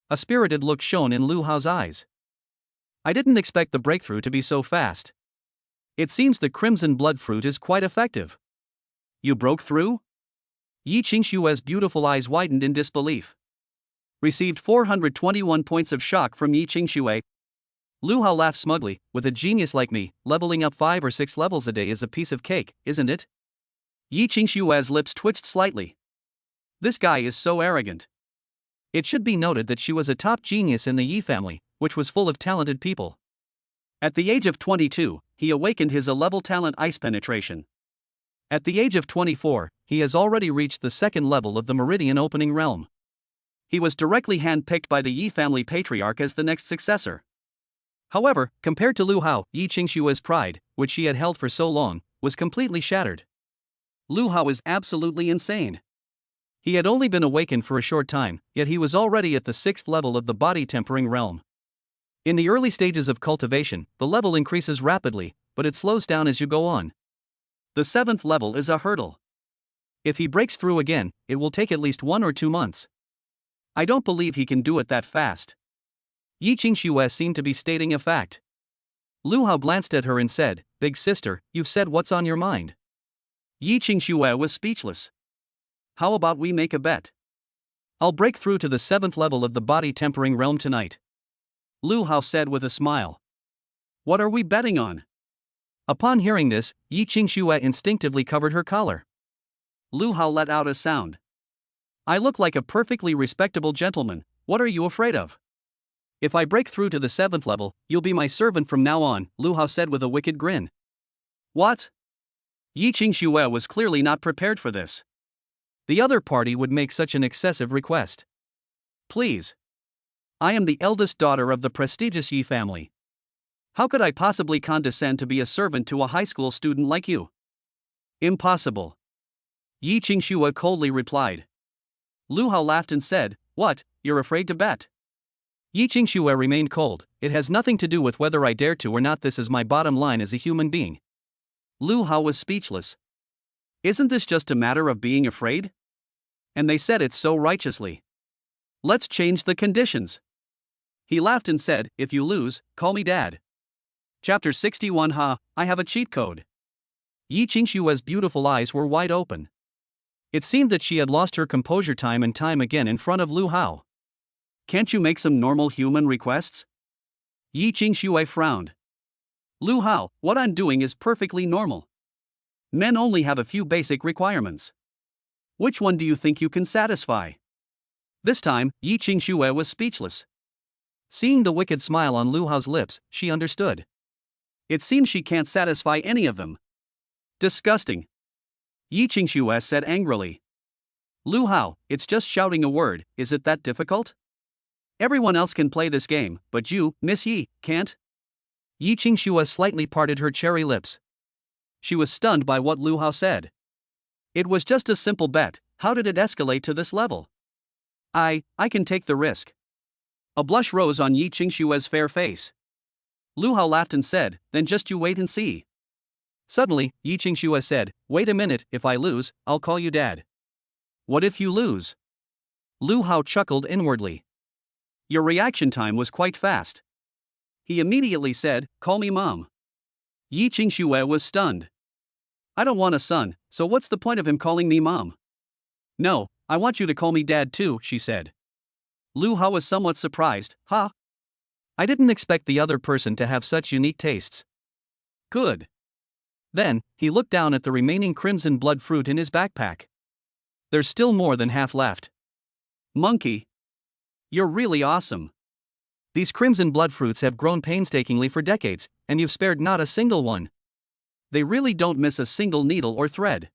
A spirited look shone in Lu Hao's eyes. I didn't expect the breakthrough to be so fast. It seems the crimson blood fruit is quite effective. You broke through? Yi Qingxue's beautiful eyes widened in disbelief. Received 421 points of shock from Yi Qingxue. Lu Hao laughed smugly. With a genius like me, leveling up 5 or 6 levels a day is a piece of cake, isn't it? Yi Qingxue's lips twitched slightly. This guy is so arrogant. It should be noted that she was a top genius in the Yi family, which was full of talented people. At the age of 22, he awakened his A-level talent ice penetration. At the age of 24, he has already reached the 2nd level of the Meridian Opening Realm. He was directly handpicked by the Yi family patriarch as the next successor. However, compared to Lu Hao, Yi Qingxue's pride, which she had held for so long, was completely shattered. Lu Hao is absolutely insane. He had only been awakened for a short time, yet he was already at the 6th level of the body tempering realm. In the early stages of cultivation, the level increases rapidly, but it slows down as you go on. The 7th level is a hurdle. If he breaks through again, it will take at least 1 or 2 months. I don't believe he can do it that fast. Yi Qingxue seemed to be stating a fact. Lu Hao glanced at her and said, Big sister, you've said what's on your mind. Yi Qingxue was speechless. How about we make a bet? I'll break through to the 7th level of the body tempering realm tonight. Lu Hao said with a smile. What are we betting on? Upon hearing this, Yi Qingxue instinctively covered her collar. Lu Hao let out a sound. I look like a perfectly respectable gentleman, what are you afraid of? If I break through to the 7th level, you'll be my servant from now on, Lu Hao said with a wicked grin. What? Yi Qingxue was clearly not prepared for this. The other party would make such an excessive request. Please. I am the eldest daughter of the prestigious Yi family. How could I possibly condescend to be a servant to a high school student like you? Impossible. Yi Qingxue coldly replied. Lu Hao laughed and said, What, you're afraid to bet? Yi Qingxue remained cold. It has nothing to do with whether I dare to or not, this is my bottom line as a human being. Lu Hao was speechless. Isn't this just a matter of being afraid? And they said it so righteously. Let's change the conditions. He laughed and said, If you lose, call me Dad. Chapter 61 I have a cheat code. Yi Qingxue's beautiful eyes were wide open. It seemed that she had lost her composure time and time again in front of Lu Hao. Can't you make some normal human requests? Yi Qingxue frowned. Lu Hao, what I'm doing is perfectly normal. Men only have a few basic requirements. Which one do you think you can satisfy? This time, Yi Qingxue was speechless. Seeing the wicked smile on Lu Hao's lips, she understood. It seems she can't satisfy any of them. Disgusting. Yi Qingxue said angrily. Lu Hao, it's just shouting a word, is it that difficult? Everyone else can play this game, but you, Miss Yi, can't? Yi Qingxue slightly parted her cherry lips. She was stunned by what Lu Hao said. It was just a simple bet, how did it escalate to this level? I can take the risk. A blush rose on Yi Qingxue's fair face. Lu Hao laughed and said, then just you wait and see. Suddenly, Yi Qingxue said, wait a minute, if I lose, I'll call you dad. What if you lose? Lu Hao chuckled inwardly. Your reaction time was quite fast. He immediately said, call me mom. Yi Qingxue was stunned. I don't want a son, so what's the point of him calling me mom? No, I want you to call me dad too, she said. Lu Hao was somewhat surprised. Huh? I didn't expect the other person to have such unique tastes. Good. Then, he looked down at the remaining crimson blood fruit in his backpack. There's still more than half left. Monkey. You're really awesome. These crimson blood fruits have grown painstakingly for decades, and you've spared not a single one. They really don't miss a single needle or thread.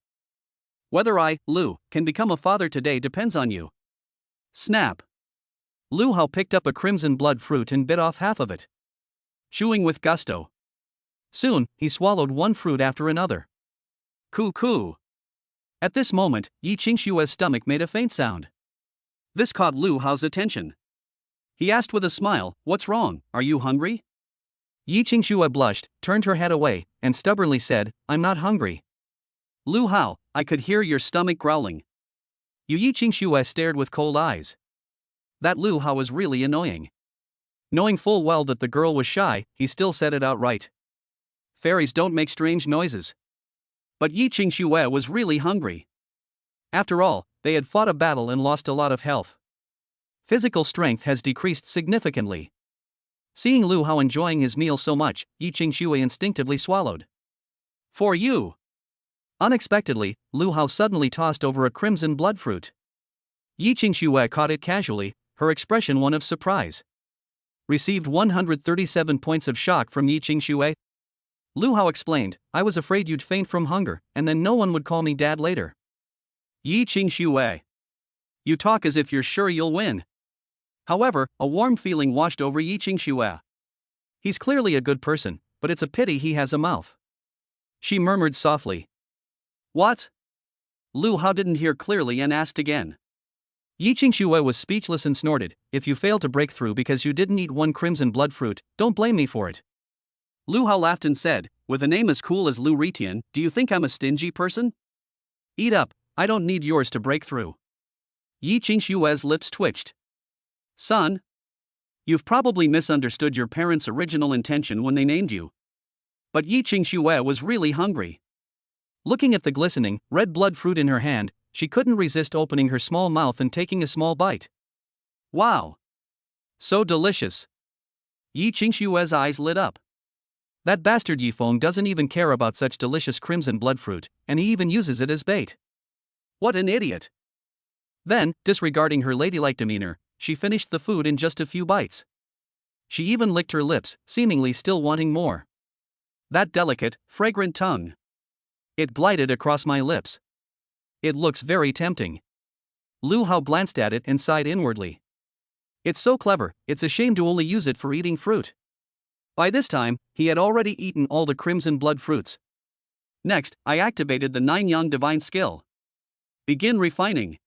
Whether I, Lu, can become a father today depends on you. Snap. Lu Hao picked up a crimson blood fruit and bit off half of it, chewing with gusto. Soon, he swallowed one fruit after another. Coo. At this moment, Yi Qingxue's stomach made a faint sound. This caught Lu Hao's attention. He asked with a smile, what's wrong, are you hungry? Yi Qingxue blushed, turned her head away, and stubbornly said, I'm not hungry. Lu Hao, I could hear your stomach growling. Yi Qingxue stared with cold eyes. That Lu Hao was really annoying. Knowing full well that the girl was shy, he still said it outright. Fairies don't make strange noises. But Yi Qingxue was really hungry. After all, they had fought a battle and lost a lot of health. Physical strength has decreased significantly. Seeing Lu Hao enjoying his meal so much, Yi Qingxue instinctively swallowed. For you! Unexpectedly, Lu Hao suddenly tossed over a crimson blood fruit. Yi Qingxue caught it casually, her expression one of surprise. Received 137 points of shock from Yi Qingxue. Lu Hao explained, I was afraid you'd faint from hunger, and then no one would call me dad later. Yi Qingxue. You talk as if you're sure you'll win. However, a warm feeling washed over Yi Qingxue. He's clearly a good person, but it's a pity he has a mouth. She murmured softly. What? Lu Hao didn't hear clearly and asked again. Yi Qingxue was speechless and snorted, if you fail to break through because you didn't eat one crimson blood fruit, don't blame me for it. Lu Hao laughed and said, with a name as cool as Lu Ritian, do you think I'm a stingy person? Eat up, I don't need yours to break through. Yi Qingxue's lips twitched. Son? You've probably misunderstood your parents' original intention when they named you. But Yi Qingxue was really hungry. Looking at the glistening, red blood fruit in her hand, she couldn't resist opening her small mouth and taking a small bite. Wow! So delicious! Yi Qingxue's eyes lit up. That bastard Yifeng doesn't even care about such delicious crimson blood fruit, and he even uses it as bait. What an idiot! Then, disregarding her ladylike demeanor, she finished the food in just a few bites. She even licked her lips, seemingly still wanting more. That delicate, fragrant tongue. It glided across my lips. It looks very tempting. Lu Hao glanced at it and sighed inwardly. It's so clever, it's a shame to only use it for eating fruit. By this time, he had already eaten all the crimson blood fruits. Next, I activated the 9-yang divine skill. Begin refining.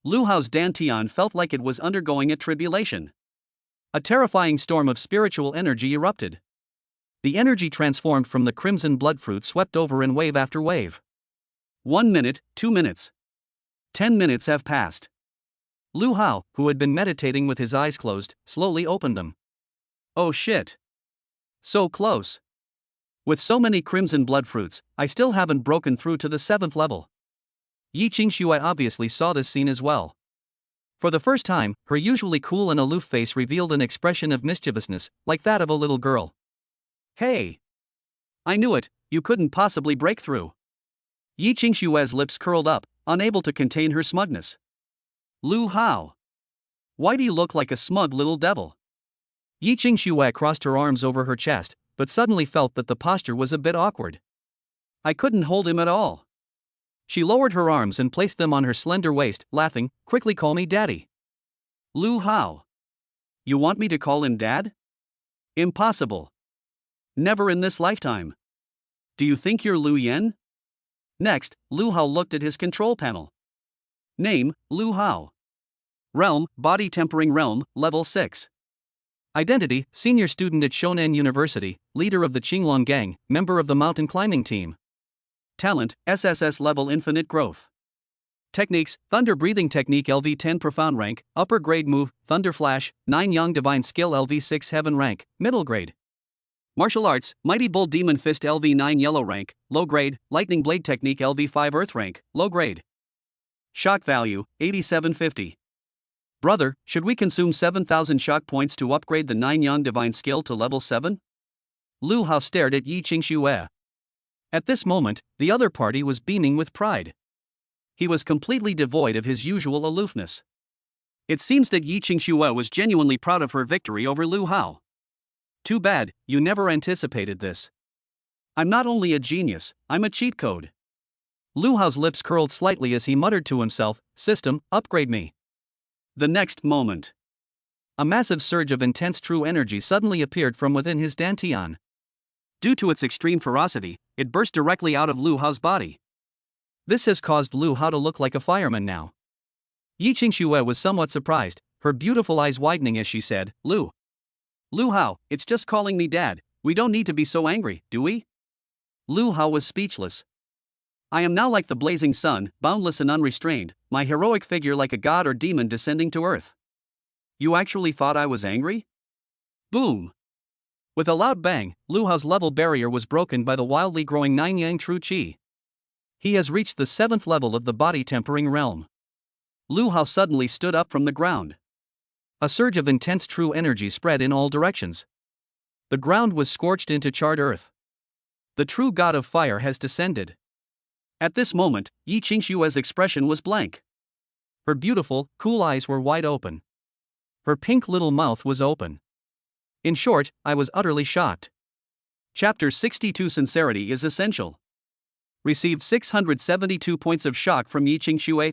Lu Hao's dantian felt like it was undergoing a tribulation. A terrifying storm of spiritual energy erupted. The energy transformed from the crimson blood fruit swept over in wave after wave. 1 minute, 2 minutes. 10 minutes have passed. Lu Hao, who had been meditating with his eyes closed, slowly opened them. Oh shit. So close. With so many crimson blood fruits, I still haven't broken through to the 7th level. Yi Qingxue obviously saw this scene as well. For the first time, her usually cool and aloof face revealed an expression of mischievousness, like that of a little girl. Hey! I knew it, you couldn't possibly break through. Yi Qingxue's lips curled up, unable to contain her smugness. Lu Hao! Why do you look like a smug little devil? Yi Qingxue crossed her arms over her chest, but suddenly felt that the posture was a bit awkward. I couldn't hold him at all. She lowered her arms and placed them on her slender waist, laughing, quickly call me daddy. Lu Hao. You want me to call him dad? Impossible. Never in this lifetime. Do you think you're Lu Yen? Next, Lu Hao looked at his control panel. Name, Lu Hao. Realm, Body Tempering Realm, Level 6. Identity, Senior Student at Shonan University, Leader of the Qinglong Gang, Member of the Mountain Climbing Team. Talent, SSS-level Infinite Growth. Techniques, Thunder Breathing Technique LV10 Profound Rank, Upper Grade Move, Thunder Flash, 9 Yang Divine Skill LV6 Heaven Rank, Middle Grade. Martial Arts, Mighty Bull Demon Fist LV9 Yellow Rank, Low Grade, Lightning Blade Technique LV5 Earth Rank, Low Grade. Shock Value, 8750. Brother, should we consume 7,000 shock points to upgrade the 9 Yang Divine Skill to level 7? Lu Hao stared at Yi Qingxue. At this moment, the other party was beaming with pride. He was completely devoid of his usual aloofness. It seems that Yi Qingxue was genuinely proud of her victory over Lu Hao. Too bad, you never anticipated this. I'm not only a genius, I'm a cheat code. Lu Hao's lips curled slightly as he muttered to himself, System, upgrade me. The next moment, a massive surge of intense true energy suddenly appeared from within his dantian. Due to its extreme ferocity, it burst directly out of Lu Hao's body. This has caused Lu Hao to look like a fireman now. Yi Qingxue was somewhat surprised, her beautiful eyes widening as she said, Lu Hao, it's just calling me dad, we don't need to be so angry, do we? Lu Hao was speechless. I am now like the blazing sun, boundless and unrestrained, my heroic figure like a god or demon descending to earth. You actually thought I was angry? Boom! With a loud bang, Lu Hao's level barrier was broken by the wildly growing 9 Yang True Qi. He has reached the 7th level of the body tempering realm. Lu Hao suddenly stood up from the ground. A surge of intense true energy spread in all directions. The ground was scorched into charred earth. The true god of fire has descended. At this moment, Yi Qingxue's expression was blank. Her beautiful, cool eyes were wide open. Her pink little mouth was open. In short, I was utterly shocked. Chapter 62 Sincerity is Essential. Received 672 points of shock from Yi Qingxue.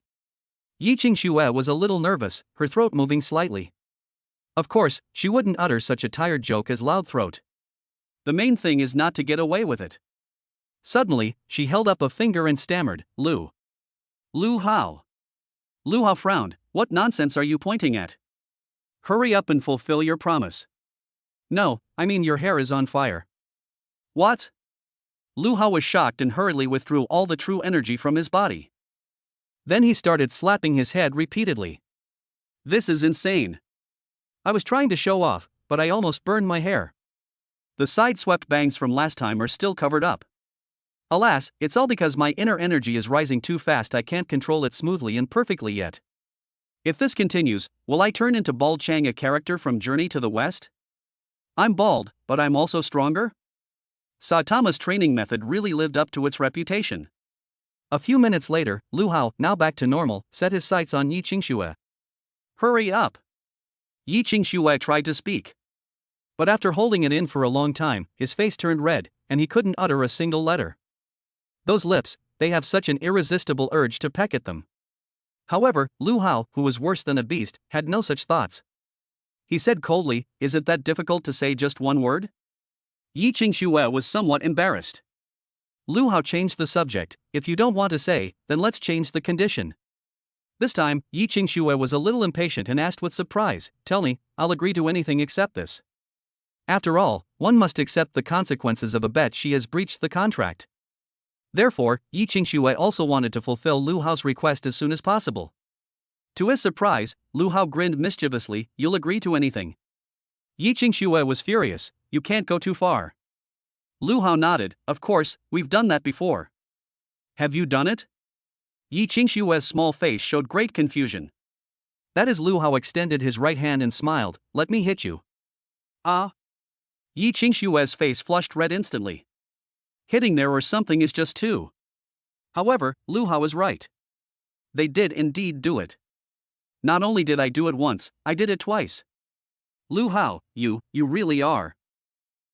Yi Qingxue was a little nervous, her throat moving slightly. Of course, she wouldn't utter such a tired joke as loud throat. The main thing is not to get away with it. Suddenly, she held up a finger and stammered, Lu Hao. Lu Hao frowned, what nonsense are you pointing at? Hurry up and fulfill your promise. No, I mean your hair is on fire. What? Lu Hao was shocked and hurriedly withdrew all the true energy from his body. Then he started slapping his head repeatedly. This is insane. I was trying to show off, but I almost burned my hair. The side-swept bangs from last time are still covered up. Alas, it's all because my inner energy is rising too fast, I can't control it smoothly and perfectly yet. If this continues, will I turn into Bald Chang, a character from Journey to the West? I'm bald, but I'm also stronger? Saitama's training method really lived up to its reputation. A few minutes later, Lu Hao, now back to normal, set his sights on Yi Qingxue. Hurry up! Yi Qingxue tried to speak. But after holding it in for a long time, his face turned red, and he couldn't utter a single letter. Those lips, they have such an irresistible urge to peck at them. However, Lu Hao, who was worse than a beast, had no such thoughts. He said coldly, is it that difficult to say just one word? Yi Qingxue was somewhat embarrassed. Lu Hao changed the subject, if you don't want to say, then let's change the condition. This time, Yi Qingxue was a little impatient and asked with surprise, tell me, I'll agree to anything except this. After all, one must accept the consequences of a bet. She has breached the contract. Therefore, Yi Qingxue also wanted to fulfill Lu Hao's request as soon as possible. To his surprise, Lu Hao grinned mischievously, you'll agree to anything. Yi Qingxue was furious, you can't go too far. Lu Hao nodded, of course, we've done that before. Have you done it? Yi Qingxue's small face showed great confusion. That is, Lu Hao extended his right hand and smiled, let me hit you. Ah? Yi Qingxue's face flushed red instantly. Hitting there or something is just too. However, Lu Hao is right. They did indeed do it. Not only did I do it once, I did it twice. Lu Hao, you really are.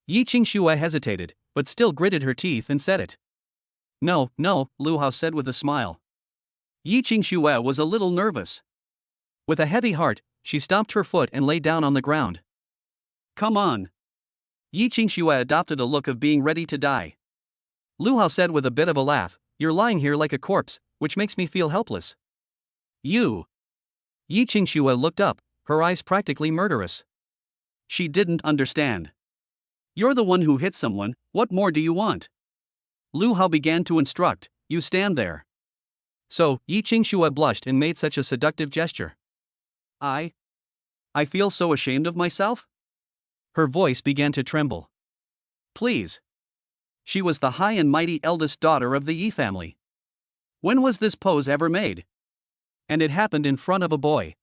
Yi Qingxue hesitated, but still gritted her teeth and said it. No, Lu Hao said with a smile. Yi Qingxue was a little nervous. With a heavy heart, she stomped her foot and lay down on the ground. Come on. Yi Qingxue adopted a look of being ready to die. Lu Hao said with a bit of a laugh, you're lying here like a corpse, which makes me feel helpless. You. Yi Qingxue looked up, her eyes practically murderous. She didn't understand. You're the one who hit someone, what more do you want? Lu Hao began to instruct, you stand there. So, Yi Qingxue blushed and made such a seductive gesture. I feel so ashamed of myself? Her voice began to tremble. Please. She was the high and mighty eldest daughter of the Yi family. When was this pose ever made? And it happened in front of a boy.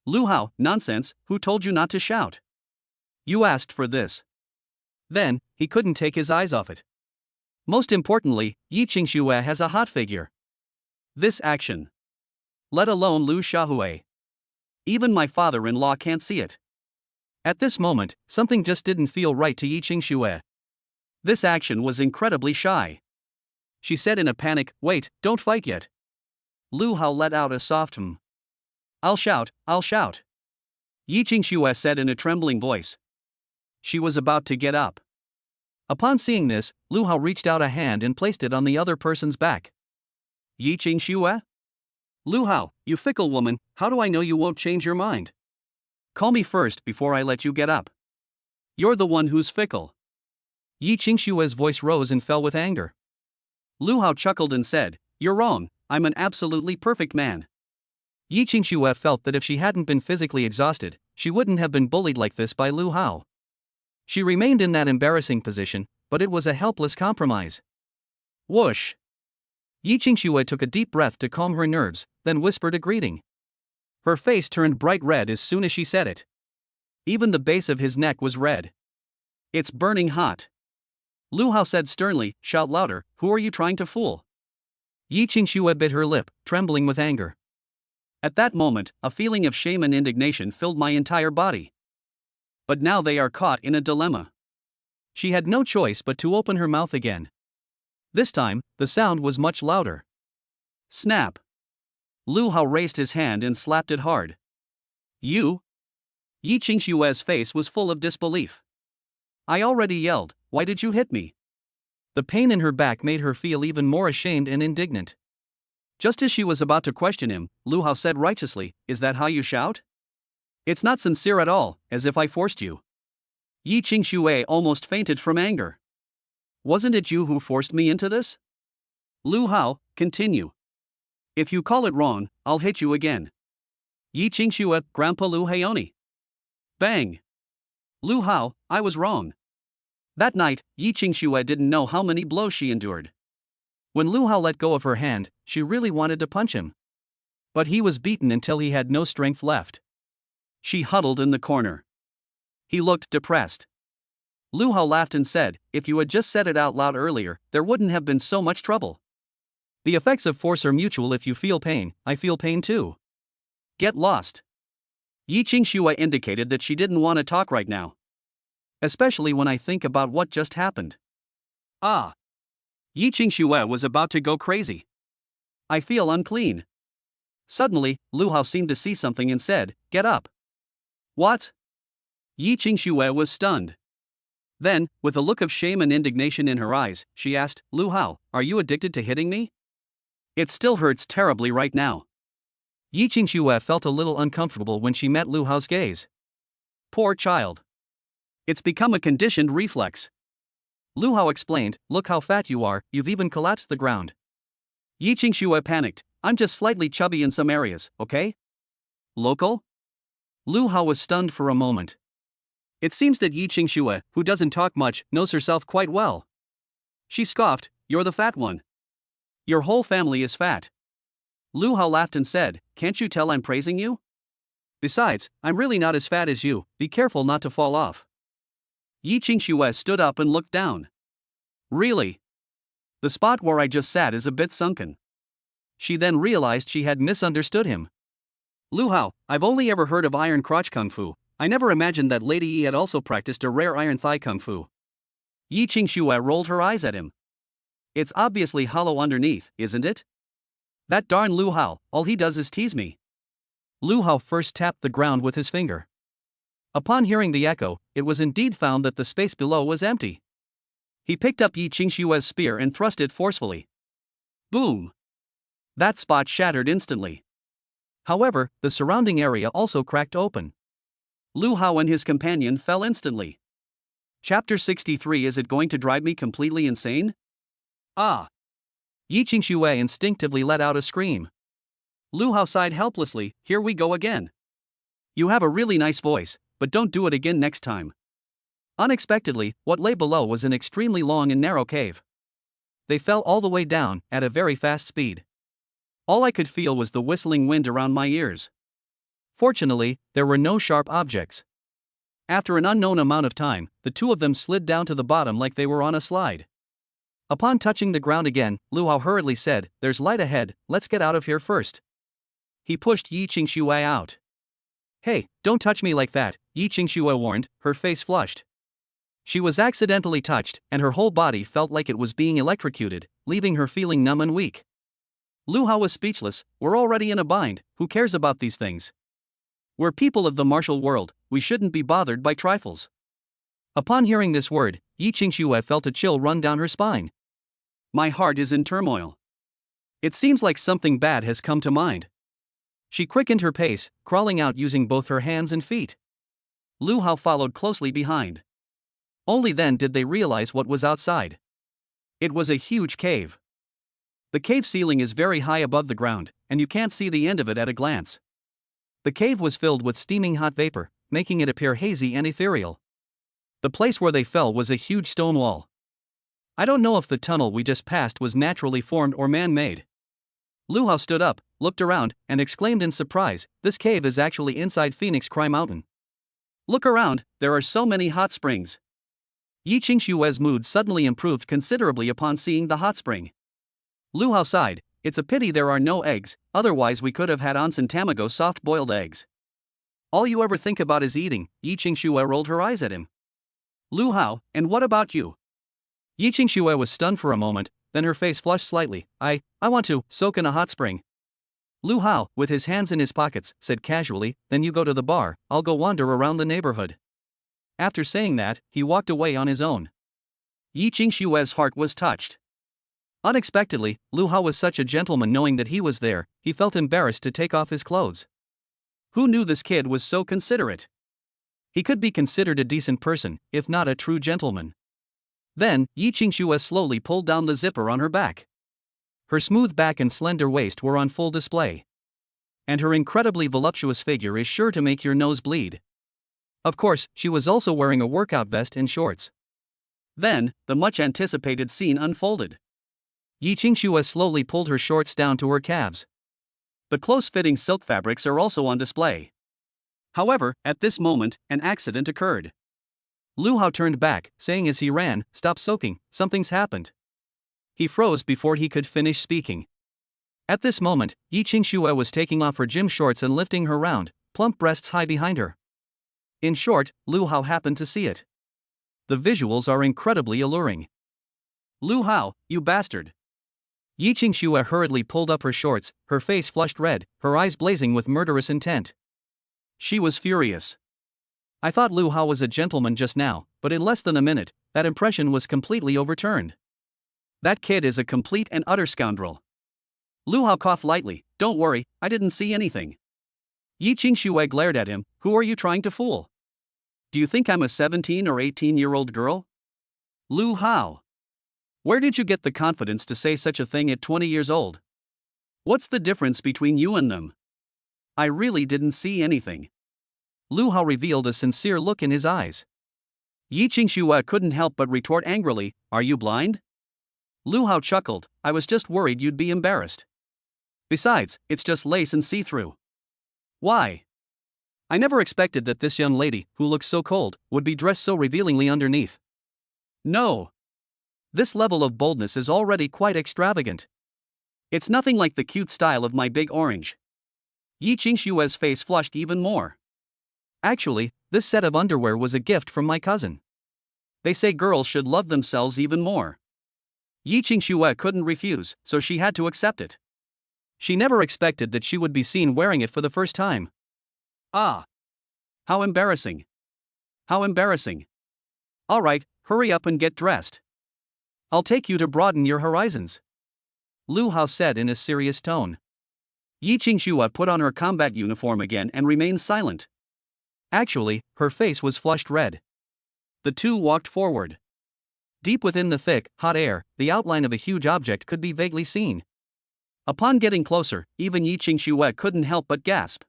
Lu Hao, nonsense, who told you not to shout? You asked for this. Then, he couldn't take his eyes off it. Most importantly, Yi Qingxue has a hot figure. This action. Let alone Lu Xiaohui. Even my father-in-law can't see it. At this moment, something just didn't feel right to Yi Qingxue. This action was incredibly shy. She said in a panic, wait, don't fight yet. Lu Hao let out a soft "hmm." I'll shout. Yi Qingxue said in a trembling voice. She was about to get up. Upon seeing this, Lu Hao reached out a hand and placed it on the other person's back. Yi Qingxue? Lu Hao, you fickle woman, how do I know you won't change your mind? Call me first before I let you get up. You're the one who's fickle. Yi Qingxue's voice rose and fell with anger. Lu Hao chuckled and said, you're wrong, I'm an absolutely perfect man. Yi Qingxue felt that if she hadn't been physically exhausted, she wouldn't have been bullied like this by Lu Hao. She remained in that embarrassing position, but it was a helpless compromise. Whoosh! Yi Qingxue took a deep breath to calm her nerves, then whispered a greeting. Her face turned bright red as soon as she said it. Even the base of his neck was red. It's burning hot. Lu Hao said sternly, shout louder, who are you trying to fool? Yi Qingxue bit her lip, trembling with anger. At that moment, a feeling of shame and indignation filled my entire body. But now they are caught in a dilemma. She had no choice but to open her mouth again. This time, the sound was much louder. Snap! Lu Hao raised his hand and slapped it hard. You? Yi Qingxue's face was full of disbelief. I already yelled, why did you hit me? The pain in her back made her feel even more ashamed and indignant. Just as she was about to question him, Lu Hao said righteously, is that how you shout? It's not sincere at all, as if I forced you. Yi Qingxue almost fainted from anger. Wasn't it you who forced me into this? Lu Hao, continue. If you call it wrong, I'll hit you again. Yi Qingxue, Grandpa Lu Haoni. Bang! Lu Hao, I was wrong. That night, Yi Qingxue didn't know how many blows she endured. When Lu Hao let go of her hand, she really wanted to punch him. But he was beaten until he had no strength left. She huddled in the corner. He looked depressed. Lu Hao laughed and said, if you had just said it out loud earlier, there wouldn't have been so much trouble. The effects of force are mutual. If you feel pain, I feel pain too. Get lost. Yi Qingxue indicated that she didn't want to talk right now. Especially when I think about what just happened. Ah. Yi Qingxue was about to go crazy. I feel unclean. Suddenly, Lu Hao seemed to see something and said, get up. What? Yi Qingxue was stunned. Then, with a look of shame and indignation in her eyes, she asked, Lu Hao, are you addicted to hitting me? It still hurts terribly right now. Yi Qingxue felt a little uncomfortable when she met Lu Hao's gaze. Poor child. It's become a conditioned reflex. Lu Hao explained, look how fat you are, you've even collapsed the ground. Yi Qingxue panicked, I'm just slightly chubby in some areas, okay? Local? Lu Hao was stunned for a moment. It seems that Yi Qingxue, who doesn't talk much, knows herself quite well. She scoffed, you're the fat one. Your whole family is fat. Lu Hao laughed and said, can't you tell I'm praising you? Besides, I'm really not as fat as you, be careful not to fall off. Yi Qingxue stood up and looked down. Really? The spot where I just sat is a bit sunken. She then realized she had misunderstood him. Lu Hao, I've only ever heard of iron crotch kung fu, I never imagined that Lady Yi had also practiced a rare iron thigh kung fu. Yi Qingxue rolled her eyes at him. It's obviously hollow underneath, isn't it? That darn Lu Hao, all he does is tease me. Lu Hao first tapped the ground with his finger. Upon hearing the echo, it was indeed found that the space below was empty. He picked up Yi Qingxue's spear and thrust it forcefully. Boom! That spot shattered instantly. However, the surrounding area also cracked open. Lu Hao and his companion fell instantly. Chapter 63. Is it going to drive me completely insane? Ah! Yi Qingxue instinctively let out a scream. Lu Hao sighed helplessly. Here we go again. You have a really nice voice, but don't do it again next time. Unexpectedly, what lay below was an extremely long and narrow cave. They fell all the way down, at a very fast speed. All I could feel was the whistling wind around my ears. Fortunately, there were no sharp objects. After an unknown amount of time, the two of them slid down to the bottom like they were on a slide. Upon touching the ground again, Lu Hao hurriedly said, "There's light ahead, let's get out of here first." He pushed Yi Qingxue out. "Hey, don't touch me like that," Yi Qingxue warned, her face flushed. She was accidentally touched, and her whole body felt like it was being electrocuted, leaving her feeling numb and weak. Lu Hao was speechless. We're already in a bind, who cares about these things? We're people of the martial world, we shouldn't be bothered by trifles. Upon hearing this word, Yi Qingxue felt a chill run down her spine. My heart is in turmoil. It seems like something bad has come to mind. She quickened her pace, crawling out using both her hands and feet. Lu Hao followed closely behind. Only then did they realize what was outside. It was a huge cave. The cave ceiling is very high above the ground, and you can't see the end of it at a glance. The cave was filled with steaming hot vapor, making it appear hazy and ethereal. The place where they fell was a huge stone wall. I don't know if the tunnel we just passed was naturally formed or man-made. Lu Hao stood up, looked around, and exclaimed in surprise, "This cave is actually inside Phoenix Cry Mountain. Look around, there are so many hot springs." Yi Qingxue's mood suddenly improved considerably upon seeing the hot spring. Lu Hao sighed, "It's a pity there are no eggs, otherwise we could have had onsen tamago soft-boiled eggs." "All you ever think about is eating," Yi Qingxue rolled her eyes at him. "Lu Hao, and what about you?" Yi Qingxue was stunned for a moment, then her face flushed slightly. I want to soak in a hot spring." Lu Hao, with his hands in his pockets, said casually, "Then you go to the bar, I'll go wander around the neighborhood." After saying that, he walked away on his own. Yi Qingxue's heart was touched. Unexpectedly, Lu Hao was such a gentleman. Knowing that he was there, he felt embarrassed to take off his clothes. Who knew this kid was so considerate? He could be considered a decent person, if not a true gentleman. Then, Yi Qingxue slowly pulled down the zipper on her back. Her smooth back and slender waist were on full display. And her incredibly voluptuous figure is sure to make your nose bleed. Of course, she was also wearing a workout vest and shorts. Then, the much-anticipated scene unfolded. Yi Qingxue slowly pulled her shorts down to her calves. The close-fitting silk fabrics are also on display. However, at this moment, an accident occurred. Lu Hao turned back, saying as he ran, "Stop soaking, something's happened." He froze before he could finish speaking. At this moment, Yi Qingxue was taking off her gym shorts and lifting her round, plump breasts high behind her. In short, Lu Hao happened to see it. The visuals are incredibly alluring. "Lu Hao, you bastard!" Yi Qingxue hurriedly pulled up her shorts, her face flushed red, her eyes blazing with murderous intent. She was furious. I thought Lu Hao was a gentleman just now, but in less than a minute, that impression was completely overturned. That kid is a complete and utter scoundrel. Lu Hao coughed lightly. "Don't worry, I didn't see anything." Yi Qingxue glared at him. "Who are you trying to fool? Do you think I'm a 17 or 18-year-old girl? Lu Hao, where did you get the confidence to say such a thing at 20 years old? What's the difference between you and them? I really didn't see anything." Lu Hao revealed a sincere look in his eyes. Yi Qingxue couldn't help but retort angrily, "Are you blind?" Lu Hao chuckled, "I was just worried you'd be embarrassed. Besides, it's just lace and see-through. Why? I never expected that this young lady, who looks so cold, would be dressed so revealingly underneath. No. This level of boldness is already quite extravagant. It's nothing like the cute style of my big orange." Yi Qingxue's face flushed even more. Actually, This set of underwear was a gift from my cousin. They say girls should love themselves even more. Yi Qingxue couldn't refuse, so she had to accept it. She never expected that she would be seen wearing it for the first time. Ah! How embarrassing. How embarrassing. Alright, hurry up and get dressed. I'll take you to broaden your horizons. Lu Hao said in a serious tone. Yi Qingxue put on her combat uniform again and remained silent. Actually, her face was flushed red. The two walked forward. Deep within the thick, hot air, the outline of a huge object could be vaguely seen. Upon getting closer, even Yi Qingxue couldn't help but gasp.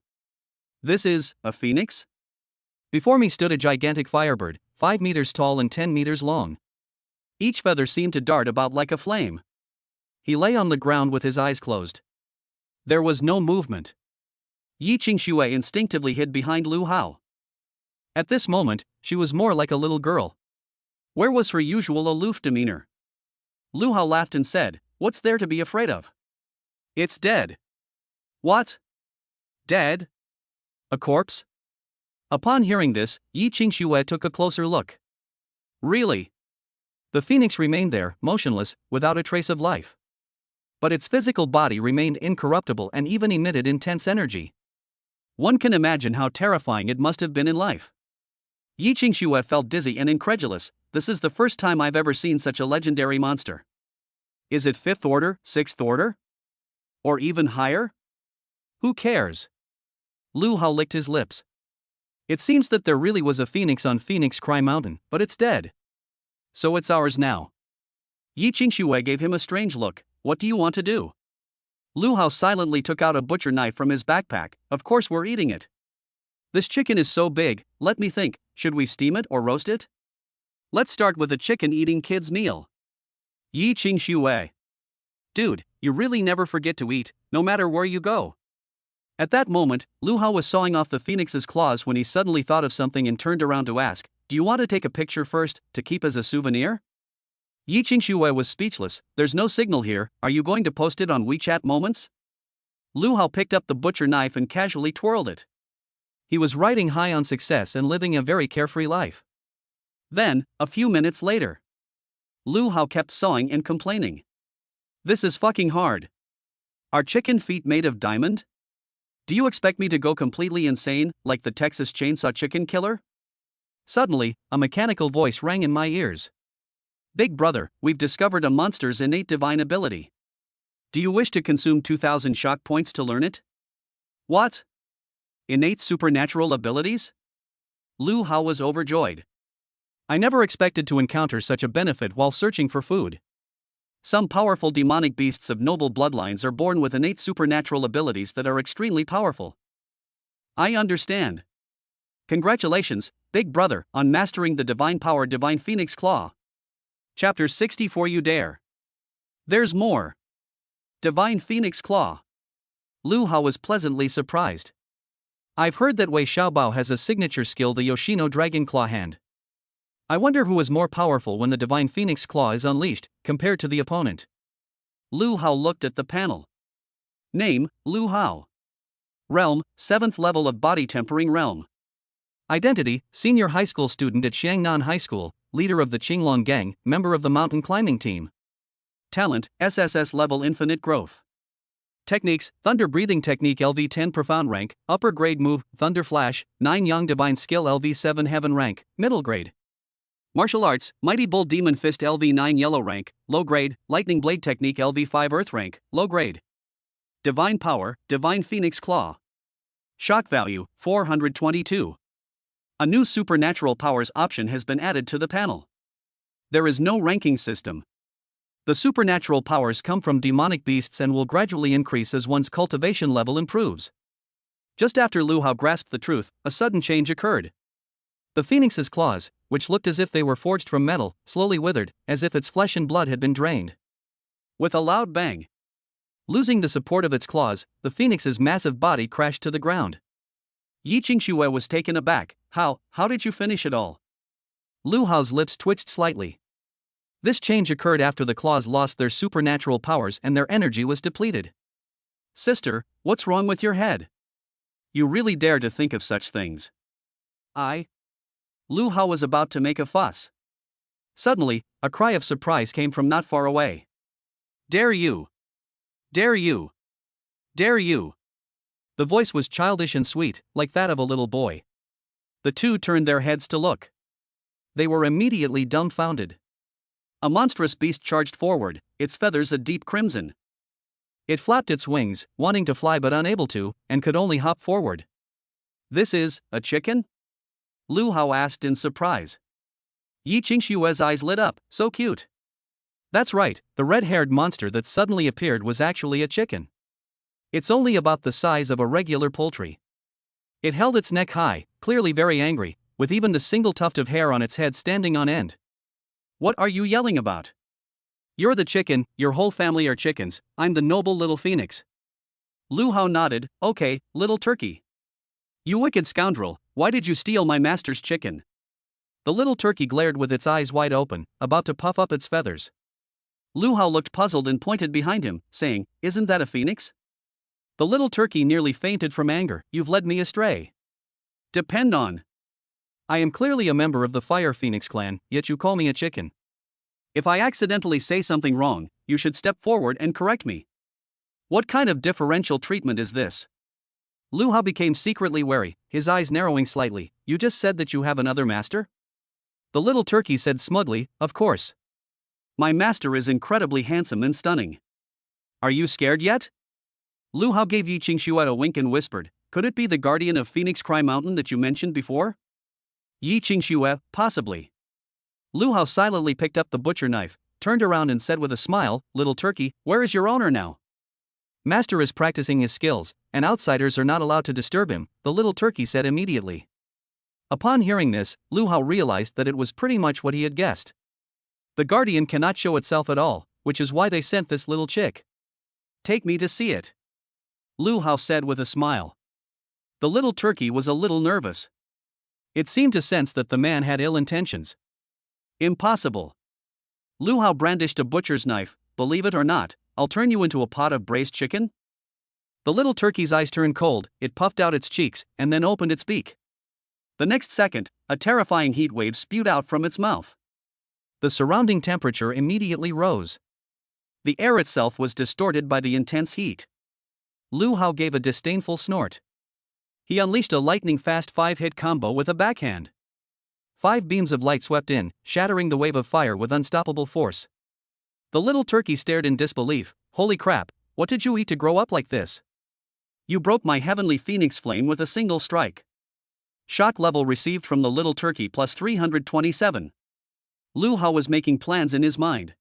This is a phoenix? Before me stood a gigantic firebird, 5 meters tall and 10 meters long. Each feather seemed to dart about like a flame. He lay on the ground with his eyes closed. There was no movement. Yi Qingxue instinctively hid behind Lu Hao. At this moment, she was more like a little girl. Where was her usual aloof demeanor? Lu Hao laughed and said, "What's there to be afraid of? It's dead." What? Dead? A corpse? Upon hearing this, Yi Qingxue took a closer look. Really? The phoenix remained there, motionless, without a trace of life. But its physical body remained incorruptible and even emitted intense energy. One can imagine how terrifying it must have been in life. Yi Qingxue felt dizzy and incredulous. This is the first time I've ever seen such a legendary monster. Is it 5th order, 6th order? Or even higher? Who cares? Lu Hao licked his lips. It seems that there really was a phoenix on Phoenix Cry Mountain, but it's dead. So it's ours now. Yi Qingxue gave him a strange look. What do you want to do? Lu Hao silently took out a butcher knife from his backpack. Of course we're eating it. This chicken is so big, let me think, should we steam it or roast it? Let's start with a chicken-eating kid's meal. Yi Qingxue. Dude, you really never forget to eat, no matter where you go. At that moment, Lu Hao was sawing off the phoenix's claws when he suddenly thought of something and turned around to ask, "Do you want to take a picture first, to keep as a souvenir?" Yi Qingxue was speechless. "There's no signal here, are you going to post it on WeChat Moments?" Lu Hao picked up the butcher knife and casually twirled it. He was riding high on success and living a very carefree life. Then, a few minutes later, Lu Hao kept sawing and complaining. "This is fucking hard. Are chicken feet made of diamond? Do you expect me to go completely insane, like the Texas Chainsaw Chicken Killer?" Suddenly, a mechanical voice rang in my ears. "Big brother, we've discovered a monster's innate divine ability. Do you wish to consume 2,000 shock points to learn it?" What? Innate supernatural abilities? Lu Hao was overjoyed. I never expected to encounter such a benefit while searching for food. Some powerful demonic beasts of noble bloodlines are born with innate supernatural abilities that are extremely powerful. I understand. Congratulations, big brother, on mastering the divine power Divine Phoenix Claw. Chapter 64 You Dare. There's more. Divine Phoenix Claw. Lu Hao was pleasantly surprised. I've heard that Wei Xiaobao has a signature skill, the Yoshino Dragon Claw Hand. I wonder who is more powerful when the Divine Phoenix Claw is unleashed, compared to the opponent. Lu Hao looked at the panel. Name, Lu Hao. Realm, 7th level of Body Tempering Realm. Identity, senior high school student at Xiangnan High School, leader of the Qinglong Gang, member of the mountain climbing team. Talent, SSS-level Infinite Growth. Techniques, Thunder Breathing Technique LV10 Profound Rank, Upper Grade Move, Thunder Flash, 9 Yang Divine Skill LV7 Heaven Rank, Middle Grade. Martial Arts, Mighty Bull Demon Fist LV9 Yellow Rank, Low Grade, Lightning Blade Technique LV5 Earth Rank, Low Grade. Divine Power, Divine Phoenix Claw. Shock Value, 422. A new Supernatural Powers option has been added to the panel. There is no ranking system. The supernatural powers come from demonic beasts and will gradually increase as one's cultivation level improves. Just after Lu Hao grasped the truth, a sudden change occurred. The phoenix's claws, which looked as if they were forged from metal, slowly withered, as if its flesh and blood had been drained. With a loud bang, losing the support of its claws, the phoenix's massive body crashed to the ground. Yi Qingxue was taken aback. How did you finish it all?" Lu Hao's lips twitched slightly. This change occurred after the claws lost their supernatural powers and their energy was depleted. "Sister, what's wrong with your head? You really dare to think of such things?" Lu Hao was about to make a fuss. Suddenly, a cry of surprise came from not far away. Dare you! Dare you! Dare you! The voice was childish and sweet, like that of a little boy. The two turned their heads to look. They were immediately dumbfounded. A monstrous beast charged forward, its feathers a deep crimson. It flapped its wings, wanting to fly but unable to, and could only hop forward. This is a chicken? Lu Hao asked in surprise. Yi Qingshue's eyes lit up, so cute. That's right, the red-haired monster that suddenly appeared was actually a chicken. It's only about the size of a regular poultry. It held its neck high, clearly very angry, with even the single tuft of hair on its head standing on end. What are you yelling about? You're the chicken, your whole family are chickens, I'm the noble little phoenix. Lu Hao nodded, okay, little turkey. You wicked scoundrel, why did you steal my master's chicken? The little turkey glared with its eyes wide open, about to puff up its feathers. Lu Hao looked puzzled and pointed behind him, saying, Isn't that a phoenix? The little turkey nearly fainted from anger. You've led me astray. Depend on. I am clearly a member of the Fire Phoenix clan, yet you call me a chicken. If I accidentally say something wrong, you should step forward and correct me. What kind of differential treatment is this? Lu Hao became secretly wary, his eyes narrowing slightly. You just said that you have another master? The little turkey said smugly, Of course. My master is incredibly handsome and stunning. Are you scared yet? Lu Hao gave Yi Qingxue a wink and whispered, Could it be the guardian of Phoenix Cry Mountain that you mentioned before? Yi Qingxue, possibly. Lu Hao silently picked up the butcher knife, turned around and said with a smile, Little turkey, where is your owner now? Master is practicing his skills, and outsiders are not allowed to disturb him, the little turkey said immediately. Upon hearing this, Lu Hao realized that it was pretty much what he had guessed. The guardian cannot show itself at all, which is why they sent this little chick. Take me to see it. Lu Hao said with a smile. The little turkey was a little nervous. It seemed to sense that the man had ill intentions. Impossible. Lu Hao brandished a butcher's knife. Believe it or not, I'll turn you into a pot of braised chicken? The little turkey's eyes turned cold, it puffed out its cheeks, and then opened its beak. The next second, a terrifying heat wave spewed out from its mouth. The surrounding temperature immediately rose. The air itself was distorted by the intense heat. Lu Hao gave a disdainful snort. He unleashed a lightning-fast 5-hit combo with a backhand. 5 beams of light swept in, shattering the wave of fire with unstoppable force. The little turkey stared in disbelief. Holy crap, what did you eat to grow up like this? You broke my heavenly phoenix flame with a single strike. Shock level received from the little turkey plus 327. Lu Hao was making plans in his mind.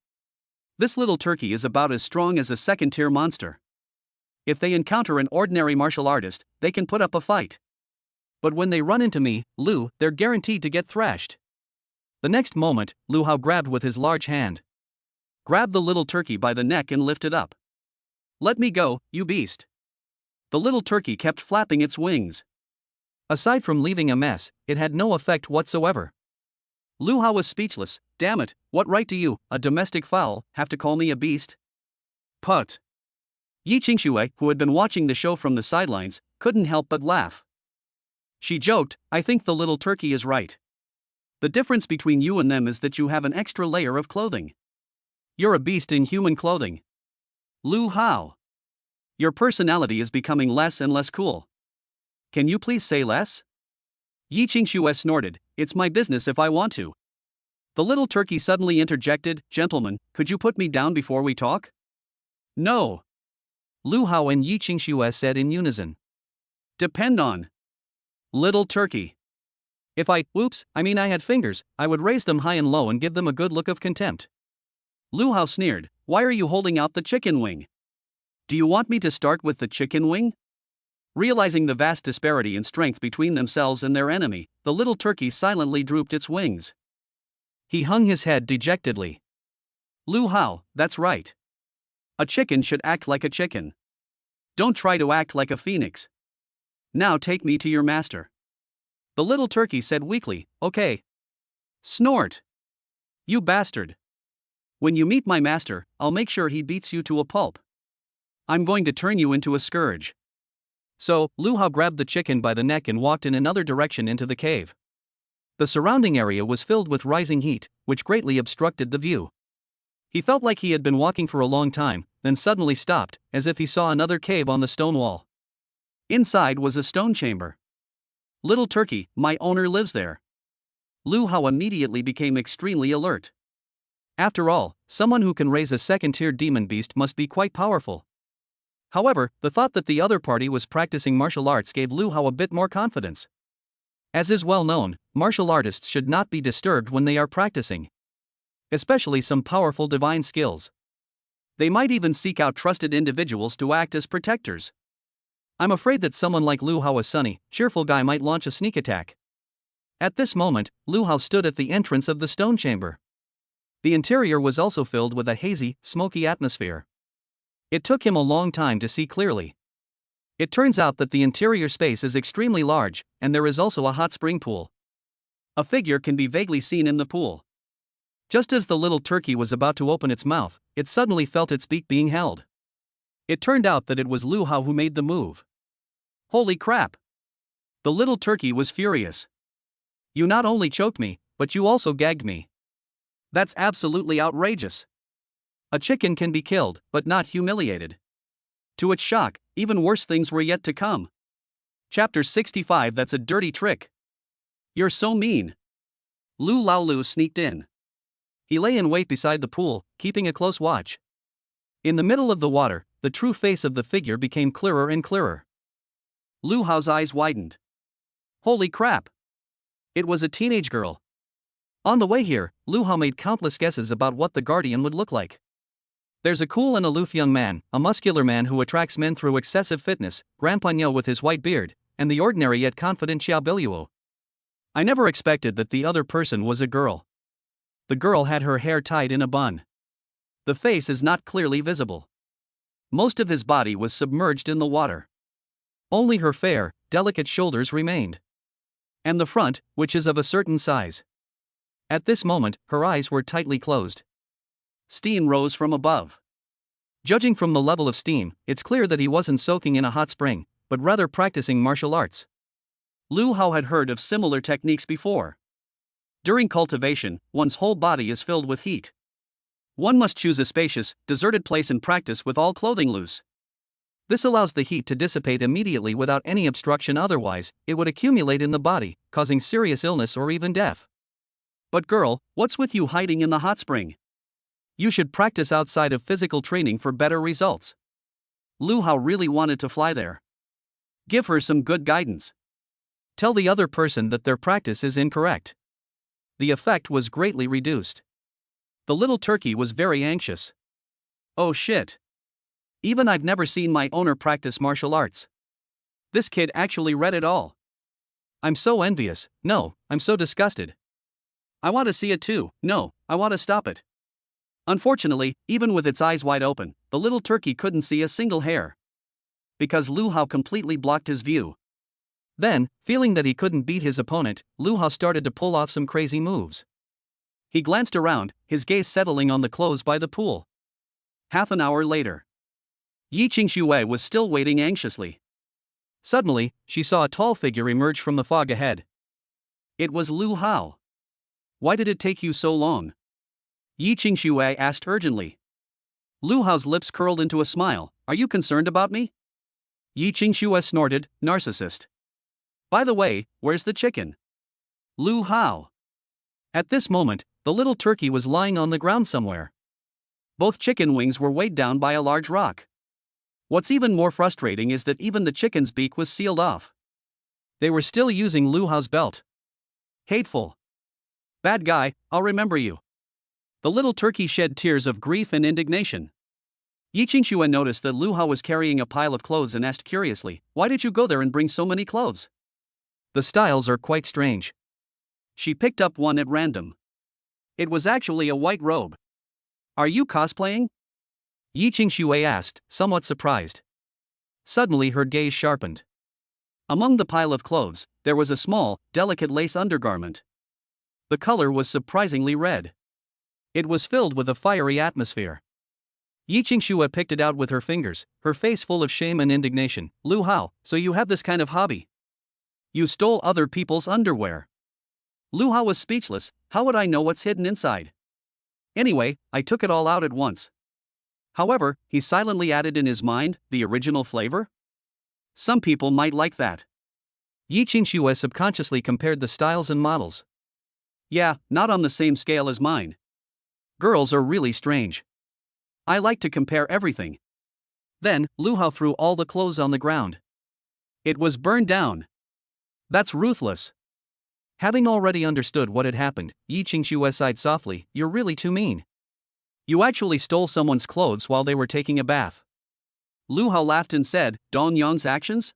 This little turkey is about as strong as a second-tier monster. If they encounter an ordinary martial artist, they can put up a fight. But when they run into me, they're guaranteed to get thrashed. The next moment, Lu Hao grabbed with his large hand. Grabbed the little turkey by the neck and lifted up. Let me go, you beast. The little turkey kept flapping its wings. Aside from leaving a mess, it had no effect whatsoever. Lu Hao was speechless. Damn it, what right do you, a domestic fowl, have to call me a beast? Put. Yi Qingxue, who had been watching the show from the sidelines, couldn't help but laugh. She joked, I think the little turkey is right. The difference between you and them is that you have an extra layer of clothing. You're a beast in human clothing. Lu Hao. Your personality is becoming less and less cool. Can you please say less? Yi Qingxue snorted, It's my business if I want to. The little turkey suddenly interjected, Gentlemen, could you put me down before we talk? No. Lu Hao and Yi Qingxue said in unison. Depend on. Little turkey. If I had fingers, I would raise them high and low and give them a good look of contempt. Lu Hao sneered, Why are you holding out the chicken wing? Do you want me to start with the chicken wing? Realizing the vast disparity in strength between themselves and their enemy, the little turkey silently drooped its wings. He hung his head dejectedly. Lu Hao, that's right. A chicken should act like a chicken. Don't try to act like a phoenix. Now take me to your master. The little turkey said weakly, Okay. Snort. You bastard. When you meet my master, I'll make sure he beats you to a pulp. I'm going to turn you into a scourge. So, Lu Hao grabbed the chicken by the neck and walked in another direction into the cave. The surrounding area was filled with rising heat, which greatly obstructed the view. He felt like he had been walking for a long time, then suddenly stopped, as if he saw another cave on the stone wall. Inside was a stone chamber. Little turkey, my owner lives there. Lu Hao immediately became extremely alert. After all, someone who can raise a second-tier demon beast must be quite powerful. However, the thought that the other party was practicing martial arts gave Lu Hao a bit more confidence. As is well known, martial artists should not be disturbed when they are practicing, especially some powerful divine skills. They might even seek out trusted individuals to act as protectors. I'm afraid that someone like Lu Hao, a sunny, cheerful guy, might launch a sneak attack. At this moment, Lu Hao stood at the entrance of the stone chamber. The interior was also filled with a hazy, smoky atmosphere. It took him a long time to see clearly. It turns out that the interior space is extremely large, and there is also a hot spring pool. A figure can be vaguely seen in the pool. Just as the little turkey was about to open its mouth, it suddenly felt its beak being held. It turned out that it was Lu Hao who made the move. Holy crap! The little turkey was furious. You not only choked me, but you also gagged me. That's absolutely outrageous. A chicken can be killed, but not humiliated. To its shock, even worse things were yet to come. Chapter 65. That's a dirty trick. You're so mean. Lu Laolu sneaked in. He lay in wait beside the pool, keeping a close watch. In the middle of the water, the true face of the figure became clearer and clearer. Lu Hao's eyes widened. Holy crap! It was a teenage girl. On the way here, Lu Hao made countless guesses about what the guardian would look like. There's a cool and aloof young man, a muscular man who attracts men through excessive fitness, Grandpa Nyo with his white beard, and the ordinary yet confident Xiao Biluo. I never expected that the other person was a girl. The girl had her hair tied in a bun. The face is not clearly visible. Most of his body was submerged in the water. Only her fair, delicate shoulders remained. And the front, which is of a certain size. At this moment, her eyes were tightly closed. Steam rose from above. Judging from the level of steam, it's clear that he wasn't soaking in a hot spring, but rather practicing martial arts. Lu Hao had heard of similar techniques before. During cultivation, one's whole body is filled with heat. One must choose a spacious, deserted place and practice with all clothing loose. This allows the heat to dissipate immediately without any obstruction, otherwise, it would accumulate in the body, causing serious illness or even death. But girl, what's with you hiding in the hot spring? You should practice outside of physical training for better results. Lu Hao really wanted to fly there. Give her some good guidance. Tell the other person that their practice is incorrect. The effect was greatly reduced. The little turkey was very anxious. Oh shit. Even I've never seen my owner practice martial arts. This kid actually read it all. I'm so envious. No, I'm so disgusted. I want to see it too. No, I want to stop it. Unfortunately, even with its eyes wide open, the little turkey couldn't see a single hair. Because Lu Hao completely blocked his view. Then, feeling that he couldn't beat his opponent, Lu Hao started to pull off some crazy moves. He glanced around, his gaze settling on the clothes by the pool. Half an hour later. Yi Qingxue was still waiting anxiously. Suddenly, she saw a tall figure emerge from the fog ahead. It was Lu Hao. Why did it take you so long? Yi Qingxue asked urgently. Lu Hao's lips curled into a smile. Are you concerned about me? Yi Qingxue snorted, narcissist. By the way, where's the chicken? Lu Hao. At this moment, the little turkey was lying on the ground somewhere. Both chicken wings were weighed down by a large rock. What's even more frustrating is that even the chicken's beak was sealed off. They were still using Lu Hao's belt. Hateful. Bad guy, I'll remember you. The little turkey shed tears of grief and indignation. Yi Qingxue noticed that Lu Hao was carrying a pile of clothes and asked curiously, why did you go there and bring so many clothes? The styles are quite strange. She picked up one at random. It was actually a white robe. Are you cosplaying? Yi Qingxue asked, somewhat surprised. Suddenly her gaze sharpened. Among the pile of clothes, there was a small, delicate lace undergarment. The color was surprisingly red. It was filled with a fiery atmosphere. Yi Qingxue picked it out with her fingers, her face full of shame and indignation. Lu Hao, so you have this kind of hobby? You stole other people's underwear. Lu Hao was speechless. How would I know what's hidden inside? Anyway, I took it all out at once. However, he silently added in his mind, the original flavor? Some people might like that. Yi Qingxue subconsciously compared the styles and models. Yeah, not on the same scale as mine. Girls are really strange. I like to compare everything. Then, Lu Hao threw all the clothes on the ground. It was burned down. That's ruthless. Having already understood what had happened, Yi Qingxue sighed softly, "You're really too mean. You actually stole someone's clothes while they were taking a bath." Lu Hao laughed and said, "Dong Yang's actions?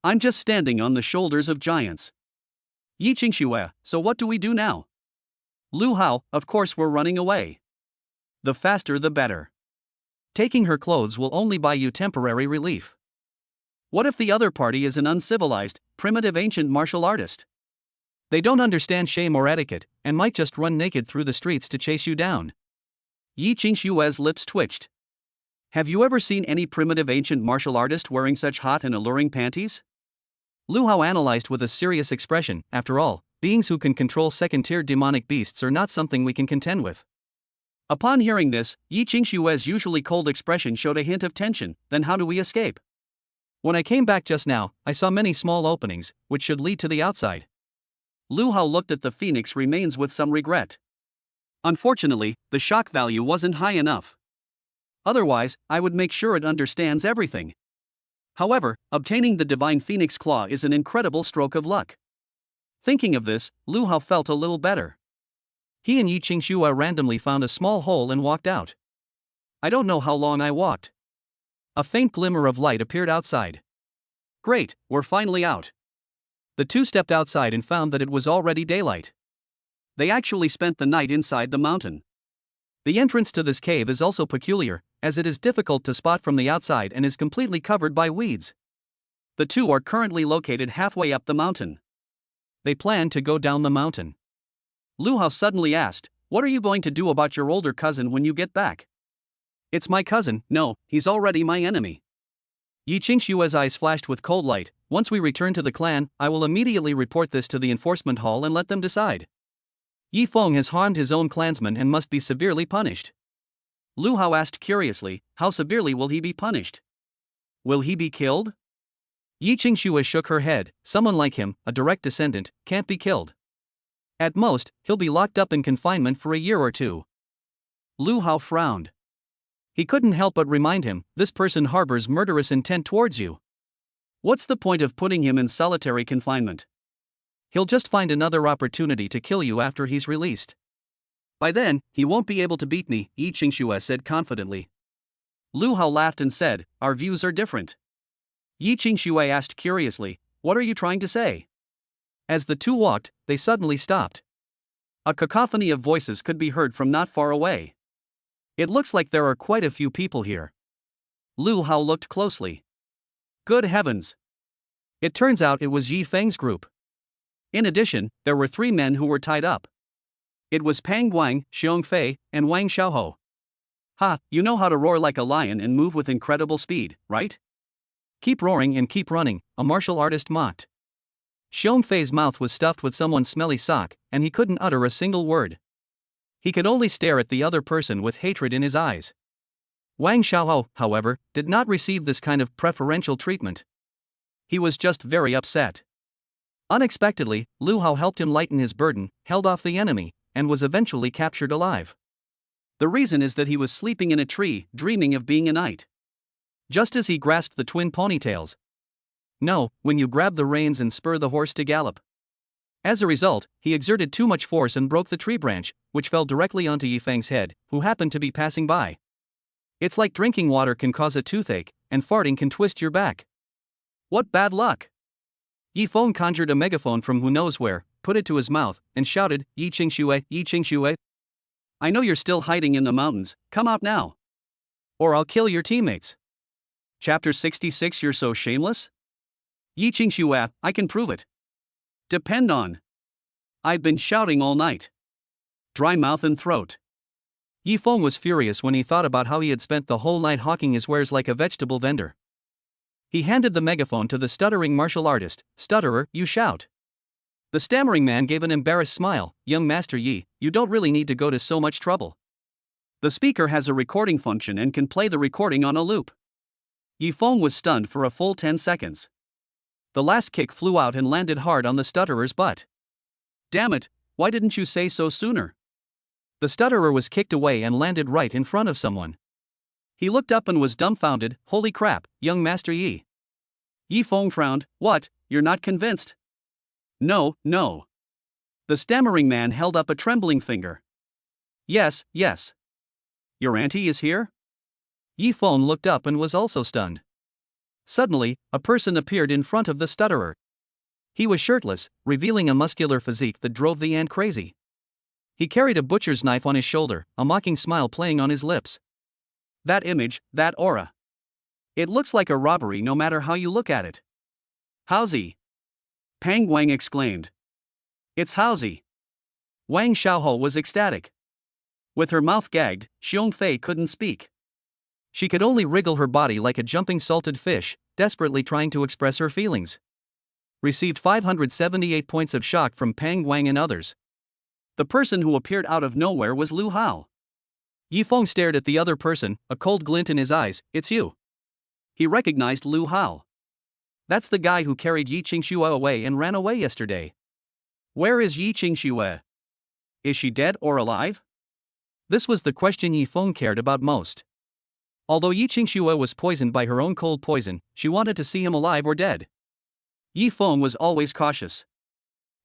I'm just standing on the shoulders of giants." Yi Qingxue, so what do we do now? Lu Hao, of course we're running away. The faster the better. Taking her clothes will only buy you temporary relief. What if the other party is an uncivilized, primitive ancient martial artist? They don't understand shame or etiquette, and might just run naked through the streets to chase you down. Yi Qingxue's lips twitched. Have you ever seen any primitive ancient martial artist wearing such hot and alluring panties? Lu Hao analyzed with a serious expression. After all, beings who can control second-tier demonic beasts are not something we can contend with. Upon hearing this, Yi Qingxue's usually cold expression showed a hint of tension. Then how do we escape? When I came back just now, I saw many small openings, which should lead to the outside. Lu Hao looked at the phoenix remains with some regret. Unfortunately, the shock value wasn't high enough. Otherwise, I would make sure it understands everything. However, obtaining the divine phoenix claw is an incredible stroke of luck. Thinking of this, Lu Hao felt a little better. He and Yi Qingxue randomly found a small hole and walked out. I don't know how long I walked. A faint glimmer of light appeared outside. Great, we're finally out. The two stepped outside and found that it was already daylight. They actually spent the night inside the mountain. The entrance to this cave is also peculiar, as it is difficult to spot from the outside and is completely covered by weeds. The two are currently located halfway up the mountain. They plan to go down the mountain. Lu Hao suddenly asked, "What are you going to do about your older cousin when you get back?" "It's my cousin, no, he's already my enemy." Yi Qingxue's eyes flashed with cold light. "Once we return to the clan, I will immediately report this to the enforcement hall and let them decide. Yi Feng has harmed his own clansmen and must be severely punished." Lu Hao asked curiously, "How severely will he be punished? Will he be killed?" Yi Qingxue shook her head. "Someone like him, a direct descendant, can't be killed. At most, he'll be locked up in confinement for a year or two." Lu Hao frowned. He couldn't help but remind him, this person harbors murderous intent towards you. What's the point of putting him in solitary confinement? He'll just find another opportunity to kill you after he's released. By then, he won't be able to beat me, Yi Qingxue said confidently. Lu Hao laughed and said, "Our views are different." Yi Qingxue asked curiously, "What are you trying to say?" As the two walked, they suddenly stopped. A cacophony of voices could be heard from not far away. It looks like there are quite a few people here. Lu Hao looked closely. Good heavens! It turns out it was Yi Feng's group. In addition, there were 3 men who were tied up. It was Pang Guang, Xiong Fei, and Wang Xiaohou. Ha, you know how to roar like a lion and move with incredible speed, right? Keep roaring and keep running, a martial artist mocked. Xiong Fei's mouth was stuffed with someone's smelly sock, and he couldn't utter a single word. He could only stare at the other person with hatred in his eyes. Wang Xiaohou, however, did not receive this kind of preferential treatment. He was just very upset. Unexpectedly, Lu Hao helped him lighten his burden, held off the enemy, and was eventually captured alive. The reason is that he was sleeping in a tree, dreaming of being a knight. Just as he grasped the twin ponytails. No, when you grab the reins and spur the horse to gallop. As a result, he exerted too much force and broke the tree branch, which fell directly onto Yi Feng's head, who happened to be passing by. It's like drinking water can cause a toothache, and farting can twist your back. What bad luck! Yi Feng conjured a megaphone from who knows where, put it to his mouth, and shouted, Yi Qingxue, I know you're still hiding in the mountains, come out now. Or I'll kill your teammates. Chapter 66 You're so shameless? Yi Qingxue, I can prove it. Depend on. I've been shouting all night. Dry mouth and throat. Yi Feng was furious when he thought about how he had spent the whole night hawking his wares like a vegetable vendor. He handed the megaphone to the stuttering martial artist. Stutterer, you shout. The stammering man gave an embarrassed smile. Young Master Yi, you don't really need to go to so much trouble. The speaker has a recording function and can play the recording on a loop. Yi Feng was stunned for a full 10 seconds. The last kick flew out and landed hard on the stutterer's butt. Damn it, why didn't you say so sooner? The stutterer was kicked away and landed right in front of someone. He looked up and was dumbfounded. Holy crap, young Master Yi. Yi Feng frowned. What, you're not convinced? No, no. The stammering man held up a trembling finger. Yes, yes. Your auntie is here? Yi Feng looked up and was also stunned. Suddenly, a person appeared in front of the stutterer. He was shirtless, revealing a muscular physique that drove the ant crazy. He carried a butcher's knife on his shoulder, a mocking smile playing on his lips. That image, that aura. It looks like a robbery no matter how you look at it. Howzy! Pang Wang exclaimed. It's Howzy! Wang Xiaohou was ecstatic. With her mouth gagged, Xiong Fei couldn't speak. She could only wriggle her body like a jumping salted fish, desperately trying to express her feelings. Received 578 points of shock from Pang Wang and others. The person who appeared out of nowhere was Lu Hao. Yi Feng stared at the other person, a cold glint in his eyes. It's you. He recognized Lu Hao. That's the guy who carried Yi Qingxue away and ran away yesterday. Where is Yi Qingxue? Is she dead or alive? This was the question Yi Feng cared about most. Although Yi Qingxue was poisoned by her own cold poison, she wanted to see him alive or dead. Yi Feng was always cautious.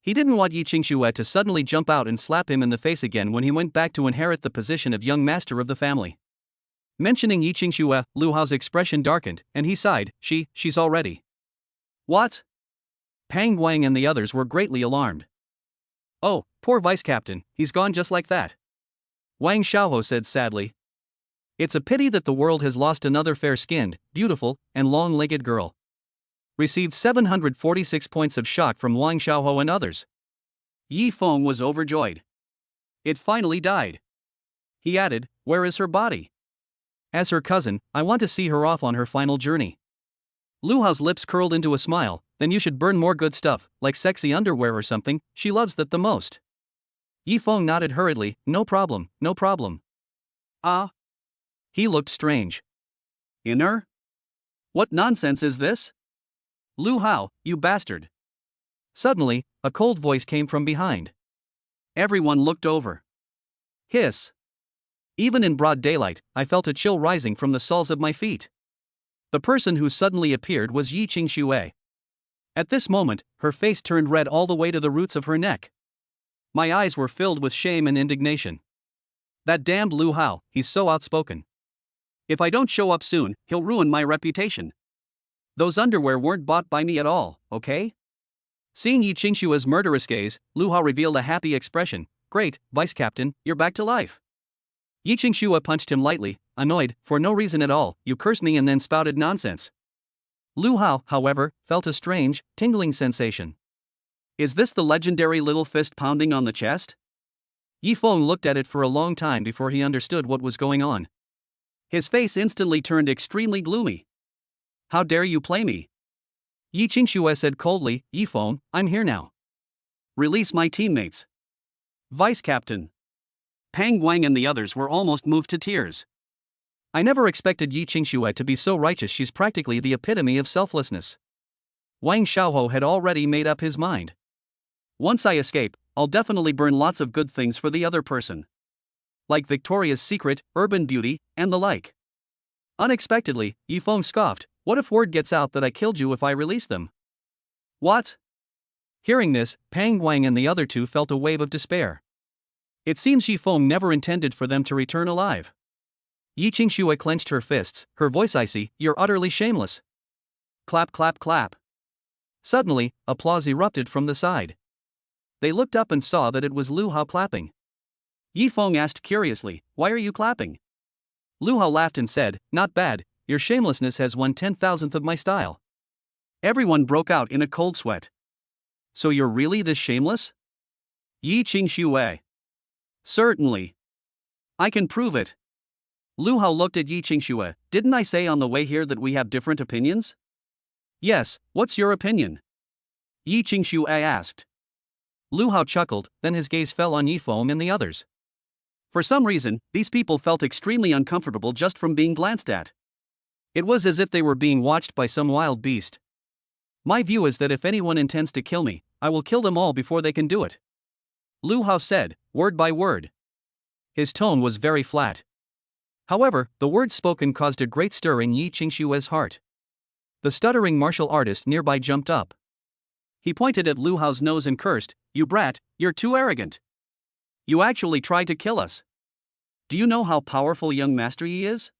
He didn't want Yi Qingxue to suddenly jump out and slap him in the face again when he went back to inherit the position of young master of the family. Mentioning Yi Qingxue, Lu Hao's expression darkened, and he sighed. She's already. What? Pang Wang and the others were greatly alarmed. Oh, poor vice captain, he's gone just like that. Wang Xiaohou said sadly. It's a pity that the world has lost another fair-skinned, beautiful, and long-legged girl. Received 746 points of shock from Wang Xiaohou and others. Yi Feng was overjoyed. It finally died. He added, where is her body? As her cousin, I want to see her off on her final journey. Lu Hao's lips curled into a smile. Then you should burn more good stuff, like sexy underwear or something, she loves that the most. Yi Feng nodded hurriedly. No problem, no problem. Ah. He looked strange. Inner? What nonsense is this? Lu Hao, you bastard. Suddenly, a cold voice came from behind. Everyone looked over. Hiss. Even in broad daylight, I felt a chill rising from the soles of my feet. The person who suddenly appeared was Yi Qingxue. At this moment, her face turned red all the way to the roots of her neck. My eyes were filled with shame and indignation. That damned Lu Hao, he's so outspoken. If I don't show up soon, he'll ruin my reputation. Those underwear weren't bought by me at all, okay? Seeing Yi Qingxue's murderous gaze, Lu Hao revealed a happy expression. Great, Vice Captain, you're back to life. Yi Qingxue punched him lightly, annoyed. For no reason at all, you cursed me and then spouted nonsense. Lu Hao, however, felt a strange, tingling sensation. Is this the legendary little fist pounding on the chest? Yi Feng looked at it for a long time before he understood what was going on. His face instantly turned extremely gloomy. How dare you play me? Yi Qingxue said coldly. Yi Feng, I'm here now. Release my teammates. Vice Captain. Pang Wang and the others were almost moved to tears. I never expected Yi Qingxue to be so righteous. She's practically the epitome of selflessness. Wang Xiaohou had already made up his mind. Once I escape, I'll definitely burn lots of good things for the other person. Like Victoria's Secret, Urban Beauty, and the like. Unexpectedly, Yi Feng scoffed. What if word gets out that I killed you if I release them? What? Hearing this, Pang Wang and the other two felt a wave of despair. It seems Yi Feng never intended for them to return alive. Yi Qingxue clenched her fists, her voice icy. You're utterly shameless. Clap, clap, clap. Suddenly, applause erupted from the side. They looked up and saw that it was Lu Hao clapping. Yi Feng asked curiously, why are you clapping? Lu Hao laughed and said, not bad, your shamelessness has won 10,000th of my style. Everyone broke out in a cold sweat. So you're really this shameless? Yi Qingxue. Certainly. I can prove it. Lu Hao looked at Yi Qingxue. Didn't I say on the way here that we have different opinions? Yes, what's your opinion? Yi Qingxue asked. Lu Hao chuckled, then his gaze fell on Yifeng and the others. For some reason, these people felt extremely uncomfortable just from being glanced at. It was as if they were being watched by some wild beast. My view is that if anyone intends to kill me, I will kill them all before they can do it. Lu Hao said, word by word. His tone was very flat. However, the words spoken caused a great stir in Yi Qingshue's heart. The stuttering martial artist nearby jumped up. He pointed at Lu Hao's nose and cursed, "You brat, you're too arrogant. You actually tried to kill us. Do you know how powerful young master Yi is?"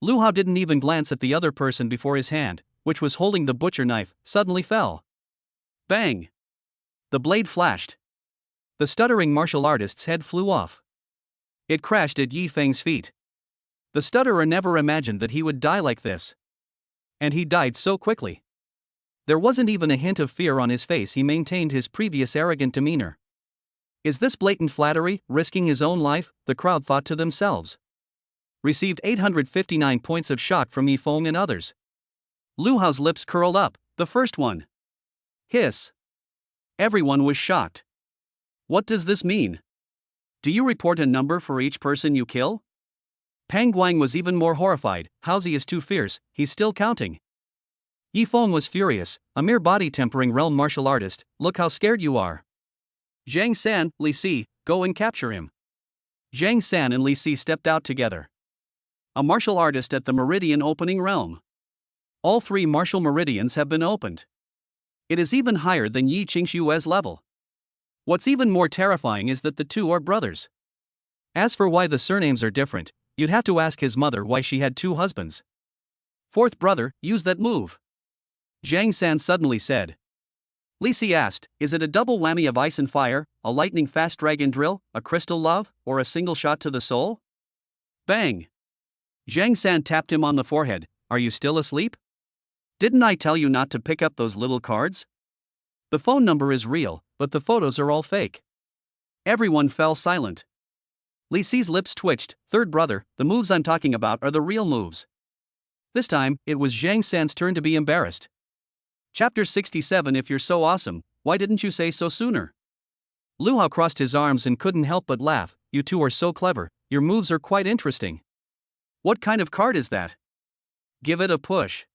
Lu Hao didn't even glance at the other person before his hand, which was holding the butcher knife, suddenly fell. Bang! The blade flashed. The stuttering martial artist's head flew off. It crashed at Yi Feng's feet. The stutterer never imagined that he would die like this. And he died so quickly. There wasn't even a hint of fear on his face. He maintained his previous arrogant demeanor. Is this blatant flattery, risking his own life? The crowd thought to themselves. Received 859 points of shock from Yifeng and others. Lu Hao's lips curled up, the first one. Hiss. Everyone was shocked. What does this mean? Do you report a number for each person you kill? Pang Guang was even more horrified. Haozi is too fierce, he's still counting. Yifeng was furious, a mere body-tempering realm martial artist, look how scared you are. Zhang San, Li Si, go and capture him. Zhang San and Li Si stepped out together. A martial artist at the Meridian opening realm. All 3 martial meridians have been opened. It is even higher than Yi Qingshue's level. What's even more terrifying is that the two are brothers. As for why the surnames are different, you'd have to ask his mother why she had 2 husbands. 4th brother, use that move. Zhang San suddenly said. Li Si asked, is it a double whammy of ice and fire, a lightning fast dragon drill, a crystal love, or a single shot to the soul? Bang! Zhang San tapped him on the forehead, are you still asleep? Didn't I tell you not to pick up those little cards? The phone number is real, but the photos are all fake. Everyone fell silent. Li Si's lips twitched, 3rd brother, the moves I'm talking about are the real moves. This time, it was Zhang San's turn to be embarrassed. Chapter 67 If you're so awesome, why didn't you say so sooner? Lu Hao crossed his arms and couldn't help but laugh, you two are so clever, your moves are quite interesting. What kind of card is that? Give it a push.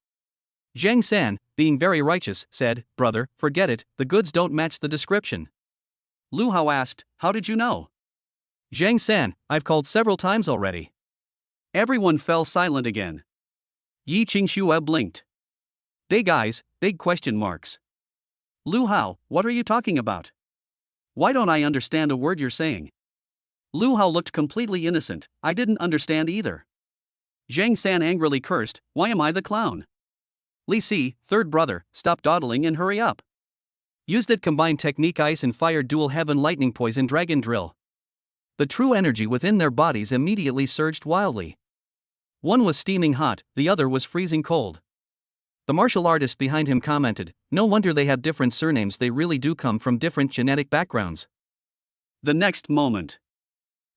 Zhang San, being very righteous, said, brother, forget it, the goods don't match the description. Lu Hao asked, how did you know? Zhang San, I've called several times already. Everyone fell silent again. Yi Qingxue blinked. Big eyes, big question marks. Lu Hao, what are you talking about? Why don't I understand a word you're saying? Lu Hao looked completely innocent, I didn't understand either. Zhang San angrily cursed, why am I the clown? Li Si, 3rd brother, stop dawdling and hurry up. Use that combined technique ice and fire dual heaven lightning poison dragon drill. The true energy within their bodies immediately surged wildly. One was steaming hot, the other was freezing cold. The martial artist behind him commented, no wonder they have different surnames, they really do come from different genetic backgrounds. The next moment,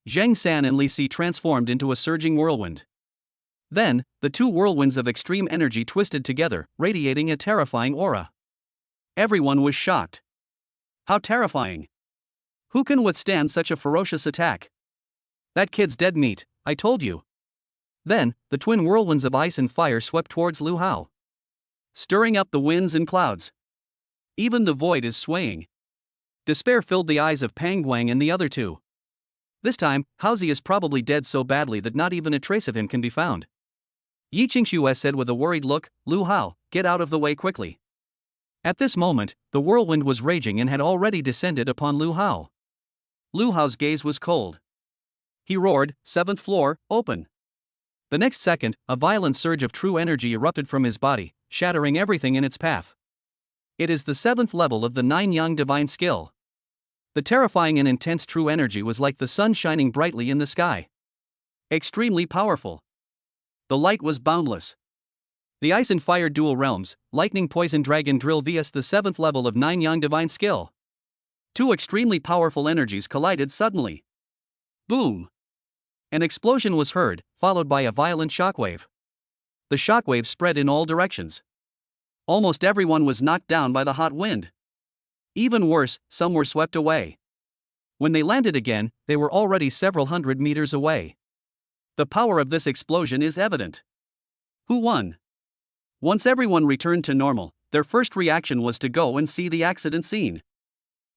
Zhang San and Li Si transformed into a surging whirlwind. Then, the 2 whirlwinds of extreme energy twisted together, radiating a terrifying aura. Everyone was shocked. How terrifying! Who can withstand such a ferocious attack? That kid's dead meat, I told you. Then, the twin whirlwinds of ice and fire swept towards Lu Hao, stirring up the winds and clouds. Even the void is swaying. Despair filled the eyes of Pang Guang and the other 2. This time, Haozi is probably dead so badly that not even a trace of him can be found. Yi Qingxue said with a worried look, Lu Hao, get out of the way quickly. At this moment, the whirlwind was raging and had already descended upon Lu Hao. Lu Hao's gaze was cold. He roared, 7th floor, open. The next second, a violent surge of true energy erupted from his body, shattering everything in its path. It is the 7th level of the 9 Yang divine skill. The terrifying and intense true energy was like the sun shining brightly in the sky. Extremely powerful. The light was boundless. The ice and fire dual realms, lightning poison dragon drill vs the 7th level of 9 Yang divine skill. 2 extremely powerful energies collided suddenly. Boom! An explosion was heard, followed by a violent shockwave. The shockwave spread in all directions. Almost everyone was knocked down by the hot wind. Even worse, some were swept away. When they landed again, they were already several hundred meters away. The power of this explosion is evident. Who won? Once everyone returned to normal, their first reaction was to go and see the accident scene.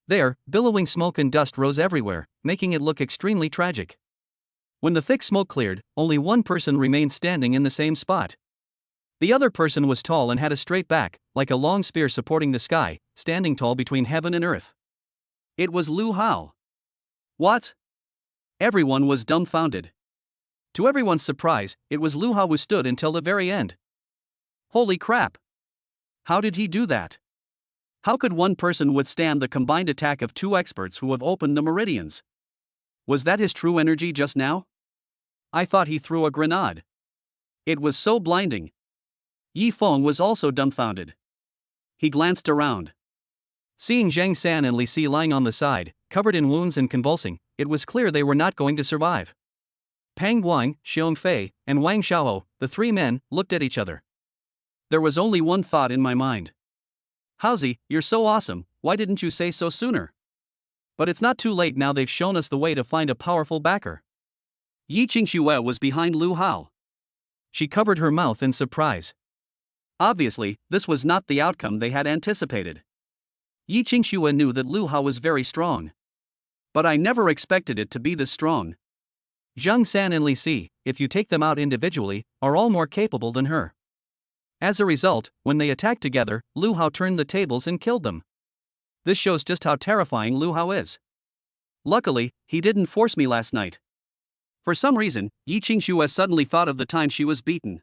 There, billowing smoke and dust rose everywhere, making it look extremely tragic. When the thick smoke cleared, only one person remained standing in the same spot. The other person was tall and had a straight back, like a long spear supporting the sky, standing tall between heaven and earth. It was Lu Hao. What? Everyone was dumbfounded. To everyone's surprise, it was Lu Hao who stood until the very end. Holy crap! How did he do that? How could one person withstand the combined attack of two experts who have opened the meridians? Was that his true energy just now? I thought he threw a grenade. It was so blinding. Yi Feng was also dumbfounded. He glanced around. Seeing Zhang San and Li Si lying on the side, covered in wounds and convulsing, it was clear they were not going to survive. Pang Guang, Xiong Fei, and Wang Xiao, the three men, looked at each other. There was only one thought in my mind. Haozi, you're so awesome, why didn't you say so sooner? But it's not too late now, they've shown us the way to find a powerful backer. Yi Qingxue was behind Lu Hao. She covered her mouth in surprise. Obviously, this was not the outcome they had anticipated. Yi Qingxue knew that Lu Hao was very strong. But I never expected it to be this strong. Zhang San and Li Si, if you take them out individually, are all more capable than her. As a result, when they attacked together, Lu Hao turned the tables and killed them. This shows just how terrifying Lu Hao is. Luckily, he didn't force me last night. For some reason, Yi Qingxue suddenly thought of the time she was beaten.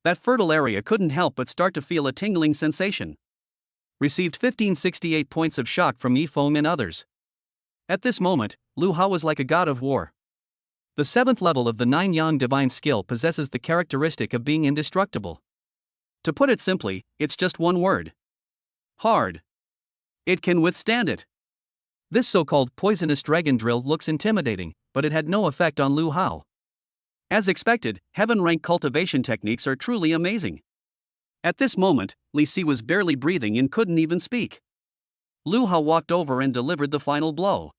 That fertile area couldn't help but start to feel a tingling sensation. Received 1568 points of shock from Yi Feng and others. At this moment, Lu Hao was like a god of war. The 7th level of the 9 Yang divine skill possesses the characteristic of being indestructible. To put it simply, it's just one word. Hard. It can withstand it. This so-called poisonous dragon drill looks intimidating, but it had no effect on Lu Hao. As expected, heaven-rank cultivation techniques are truly amazing. At this moment, Li Si was barely breathing and couldn't even speak. Lu Hao walked over and delivered the final blow.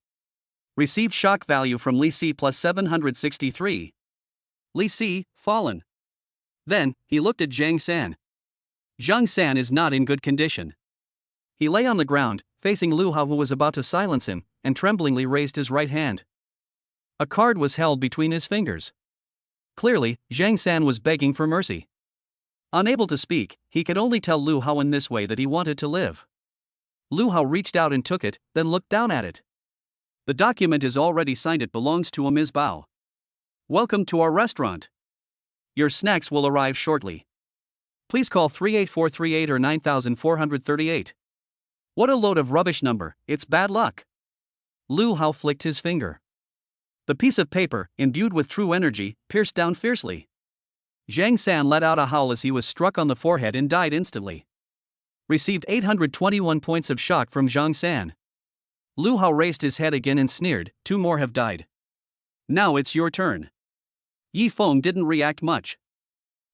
Received shock value from Li Si plus 763. Li Si, fallen. Then, he looked at Zhang San. Zhang San is not in good condition. He lay on the ground, facing Lu Hao, who was about to silence him, and tremblingly raised his right hand. A card was held between his fingers. Clearly, Zhang San was begging for mercy. Unable to speak, he could only tell Lu Hao in this way that he wanted to live. Lu Hao reached out and took it, then looked down at it. The document is already signed, it belongs to a Ms. Bao. Welcome to our restaurant. Your snacks will arrive shortly. Please call 38438 or 9438. What a load of rubbish number, it's bad luck. Lu Hao flicked his finger. The piece of paper, imbued with true energy, pierced down fiercely. Zhang San let out a howl as he was struck on the forehead and died instantly. Received 821 points of shock from Zhang San. Lu Hao raised his head again and sneered, 2 more have died. Now it's your turn. Yi Feng didn't react much.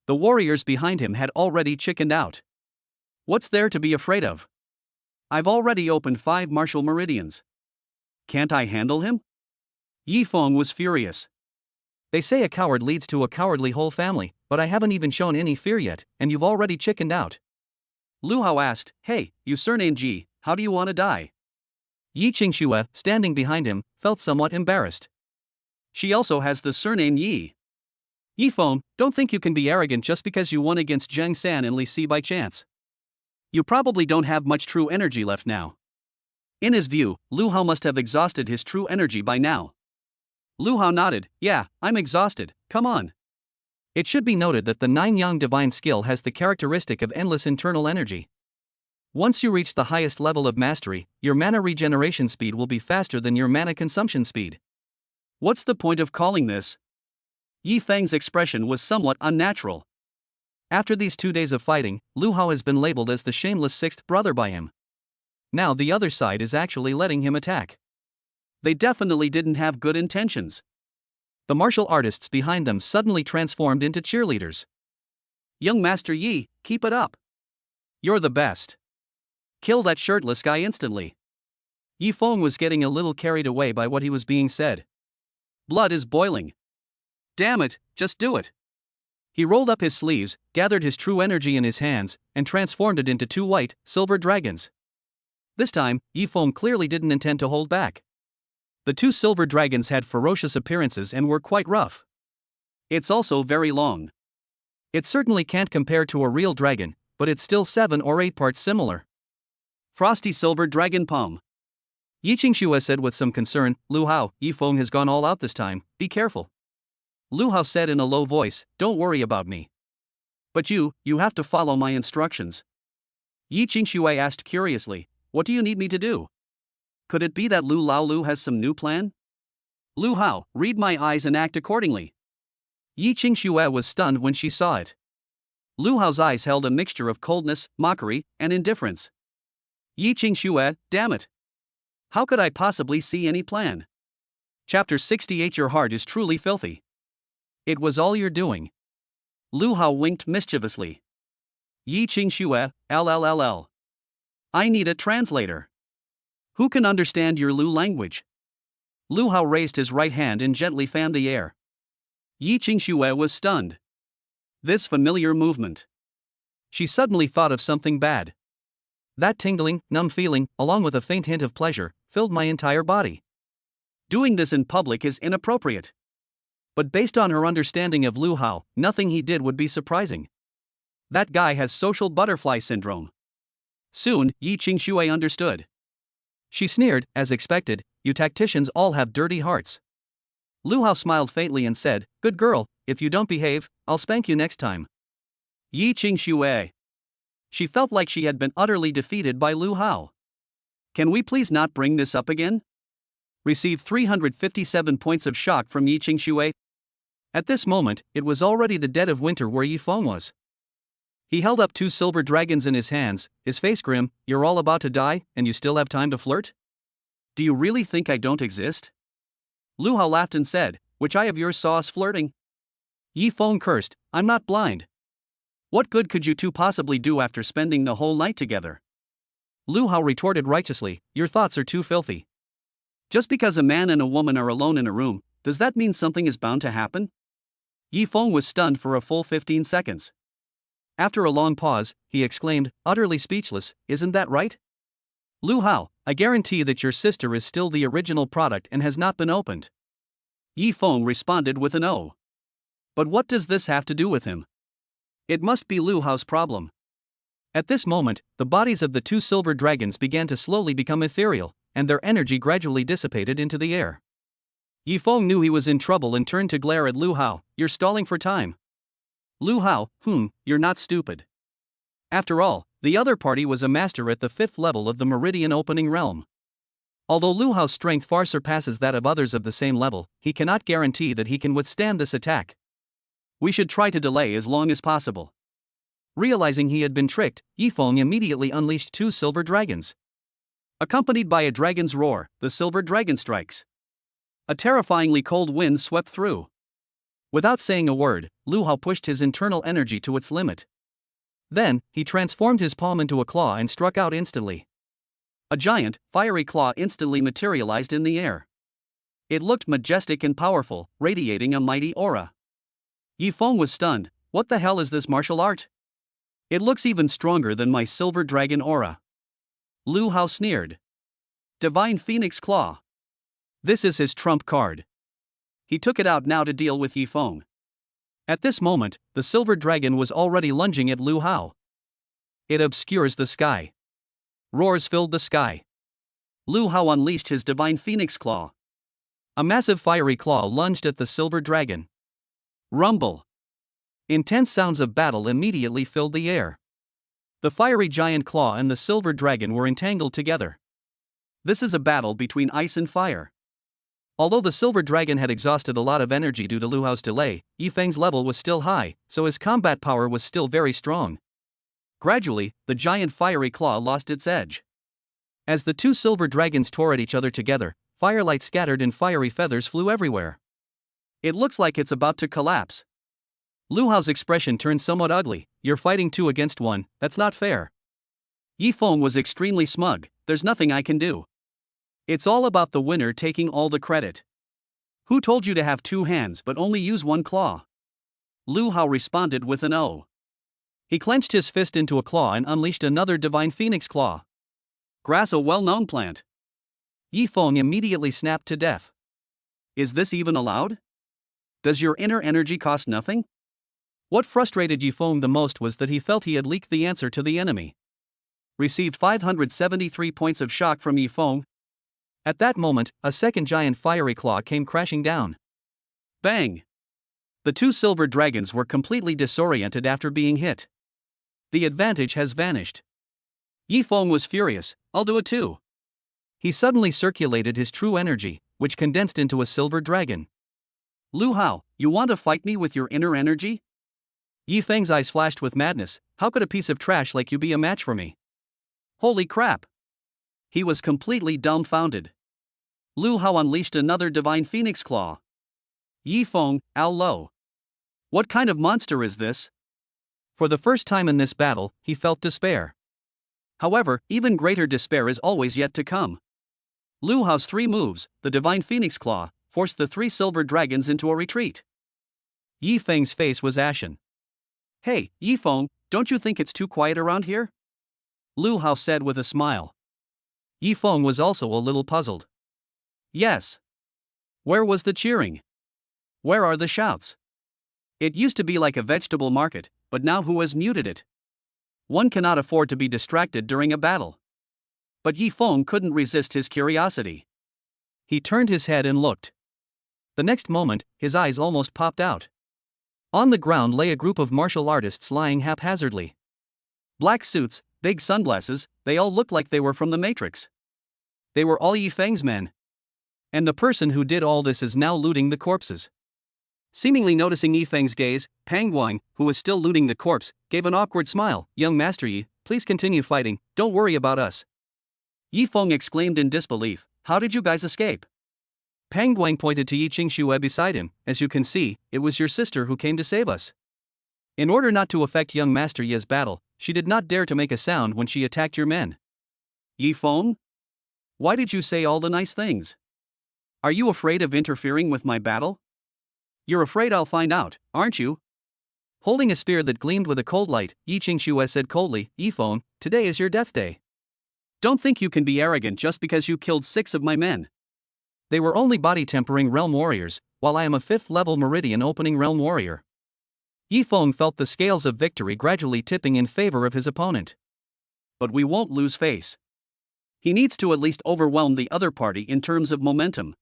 The warriors behind him had already chickened out. What's there to be afraid of? I've already opened 5 martial meridians. Can't I handle him? Yi Feng was furious. They say a coward leads to a cowardly whole family, but I haven't even shown any fear yet, and you've already chickened out. Lu Hao asked, hey, you surname Ji, how do you want to die? Yi Qingxue, standing behind him, felt somewhat embarrassed. She also has the surname Yi. Yi Feng, don't think you can be arrogant just because you won against Zhang San and Li Si by chance. You probably don't have much true energy left now. In his view, Lu Hao must have exhausted his true energy by now. Lu Hao nodded, yeah, I'm exhausted, come on. It should be noted that the 9 Yang divine skill has the characteristic of endless internal energy. Once you reach the highest level of mastery, your mana regeneration speed will be faster than your mana consumption speed. What's the point of calling this? Yi Feng's expression was somewhat unnatural. After these 2 days of fighting, Lu Hao has been labeled as the shameless 6th brother by him. Now the other side is actually letting him attack. They definitely didn't have good intentions. The martial artists behind them suddenly transformed into cheerleaders. Young Master Yi, keep it up. You're the best. Kill that shirtless guy instantly. Yifeng was getting a little carried away by what he was being said. Blood is boiling. Damn it, just do it. He rolled up his sleeves, gathered his true energy in his hands, and transformed it into two white, silver dragons. This time, Yifeng clearly didn't intend to hold back. The two silver dragons had ferocious appearances and were quite rough. It's also very long. It certainly can't compare to a real dragon, but it's still 7 or 8 parts similar. Frosty silver dragon palm. Yi Qingxue said with some concern, Lu Hao, Yifeng has gone all out this time, be careful. Lu Hao said in a low voice, don't worry about me. But you have to follow my instructions. Yi Qingxue asked curiously, what do you need me to do? Could it be that Lu Laolu has some new plan? Lu Hao, read my eyes and act accordingly. Yi Qingxue was stunned when she saw it. Lu Hao's eyes held a mixture of coldness, mockery, and indifference. Yi Qingxue, damn it. How could I possibly see any plan? Chapter 68. Your heart is truly filthy. It was all your doing. Lu Hao winked mischievously. Yi Qingxue, LLLL. I need a translator. Who can understand your Lu language? Lu Hao raised his right hand and gently fanned the air. Yi Qingxue was stunned. This familiar movement. She suddenly thought of something bad. That tingling, numb feeling, along with a faint hint of pleasure, filled my entire body. Doing this in public is inappropriate. But based on her understanding of Lu Hao, nothing he did would be surprising. That guy has social butterfly syndrome. Soon, Yi Qingxue understood. She sneered, as expected, you tacticians all have dirty hearts. Lu Hao smiled faintly and said, good girl, if you don't behave, I'll spank you next time. Yi Qingxue. She felt like she had been utterly defeated by Lu Hao. Can we please not bring this up again? Received 357 points of shock from Yi Qingxue. At this moment, it was already the dead of winter where Yifeng was. He held up 2 silver dragons in his hands, his face grim. You're all about to die, and you still have time to flirt? Do you really think I don't exist? Lu Hao laughed and said, which eye of yours saw us flirting? Yifeng cursed, I'm not blind. What good could you two possibly do after spending the whole night together? Lu Hao retorted righteously, your thoughts are too filthy. Just because a man and a woman are alone in a room, does that mean something is bound to happen? Yifeng was stunned for a full 15 seconds. After a long pause, he exclaimed, utterly speechless, isn't that right? Lu Hao, I guarantee that your sister is still the original product and has not been opened. Yifeng responded with an O. But what does this have to do with him? It must be Lu Hao's problem. At this moment, the bodies of the 2 silver dragons began to slowly become ethereal, and their energy gradually dissipated into the air. Yifeng knew he was in trouble and turned to glare at Lu Hao, you're stalling for time. Lu Hao, you're not stupid. After all, the other party was a master at the 5th level of the Meridian Opening Realm. Although Lu Hao's strength far surpasses that of others of the same level, he cannot guarantee that he can withstand this attack. We should try to delay as long as possible. Realizing he had been tricked, Yifeng immediately unleashed 2 silver dragons. Accompanied by a dragon's roar, the silver dragon strikes. A terrifyingly cold wind swept through. Without saying a word, Lu Hao pushed his internal energy to its limit. Then, he transformed his palm into a claw and struck out instantly. A giant, fiery claw instantly materialized in the air. It looked majestic and powerful, radiating a mighty aura. Yifeng was stunned. What the hell is this martial art? It looks even stronger than my silver dragon aura. Lu Hao sneered. Divine Phoenix Claw. This is his trump card. He took it out now to deal with Yifeng. At this moment, the silver dragon was already lunging at Lu Hao. It obscures the sky. Roars filled the sky. Lu Hao unleashed his divine phoenix claw. A massive fiery claw lunged at the silver dragon. Rumble. Intense sounds of battle immediately filled the air. The fiery giant claw and the silver dragon were entangled together. This is a battle between ice and fire. Although the silver dragon had exhausted a lot of energy due to Lu Hao's delay, Yifeng's level was still high, so his combat power was still very strong. Gradually, the giant fiery claw lost its edge. As the 2 silver dragons tore at each other together, firelight scattered and fiery feathers flew everywhere. It looks like it's about to collapse. Lu Hao's expression turned somewhat ugly. You're fighting 2 against 1, that's not fair. Yi Feng was extremely smug. There's nothing I can do. It's all about the winner taking all the credit. Who told you to have two hands but only use one claw? Lu Hao responded with an O. He clenched his fist into a claw and unleashed another divine phoenix claw. Grass, a well-known plant. Yi Feng immediately snapped to death. Is this even allowed? Does your inner energy cost nothing? What frustrated Yi Feng the most was that he felt he had leaked the answer to the enemy. Received 573 points of shock from Yi Feng. At that moment, a second giant fiery claw came crashing down. Bang! The two silver dragons were completely disoriented after being hit. The advantage has vanished. Yi Feng was furious. I'll do it too. He suddenly circulated his true energy, which condensed into a silver dragon. Lu Hao, you want to fight me with your inner energy? Yi Feng's eyes flashed with madness. How could a piece of trash like you be a match for me? Holy crap! He was completely dumbfounded. Lu Hao unleashed another divine phoenix claw. Yi Feng, Ao Lo. What kind of monster is this? For the first time in this battle, he felt despair. However, even greater despair is always yet to come. Lu Hao's three moves, the divine phoenix claw, forced the three silver dragons into a retreat. Yi Feng's face was ashen. Hey, Yi Feng, don't you think it's too quiet around here? Lu Hao said with a smile. Yi Feng was also a little puzzled. Yes. Where was the cheering? Where are the shouts? It used to be like a vegetable market, but now who has muted it? One cannot afford to be distracted during a battle. But Yi Feng couldn't resist his curiosity. He turned his head and looked. The next moment, his eyes almost popped out. On the ground lay a group of martial artists lying haphazardly. Black suits, big sunglasses, they all looked like they were from the Matrix. They were all Yi Feng's men. And the person who did all this is now looting the corpses. Seemingly noticing Yi Feng's gaze, Pang Guang, who was still looting the corpse, gave an awkward smile. Young Master Yi, please continue fighting, don't worry about us. Yi Feng exclaimed in disbelief, how did you guys escape? Pang Guang pointed to Yi Qingxue beside him. As you can see, it was your sister who came to save us. In order not to affect young Master Yi's battle, she did not dare to make a sound when she attacked your men. Yi Feng? Why did you say all the nice things? Are you afraid of interfering with my battle? You're afraid I'll find out, aren't you? Holding a spear that gleamed with a cold light, Yi Qingxue said coldly, Yi Feng, today is your death day. Don't think you can be arrogant just because you killed 6 of my men. They were only body-tempering realm warriors, while I am a 5th-level meridian opening realm warrior. Yi Feng felt the scales of victory gradually tipping in favor of his opponent. But we won't lose face. He needs to at least overwhelm the other party in terms of momentum.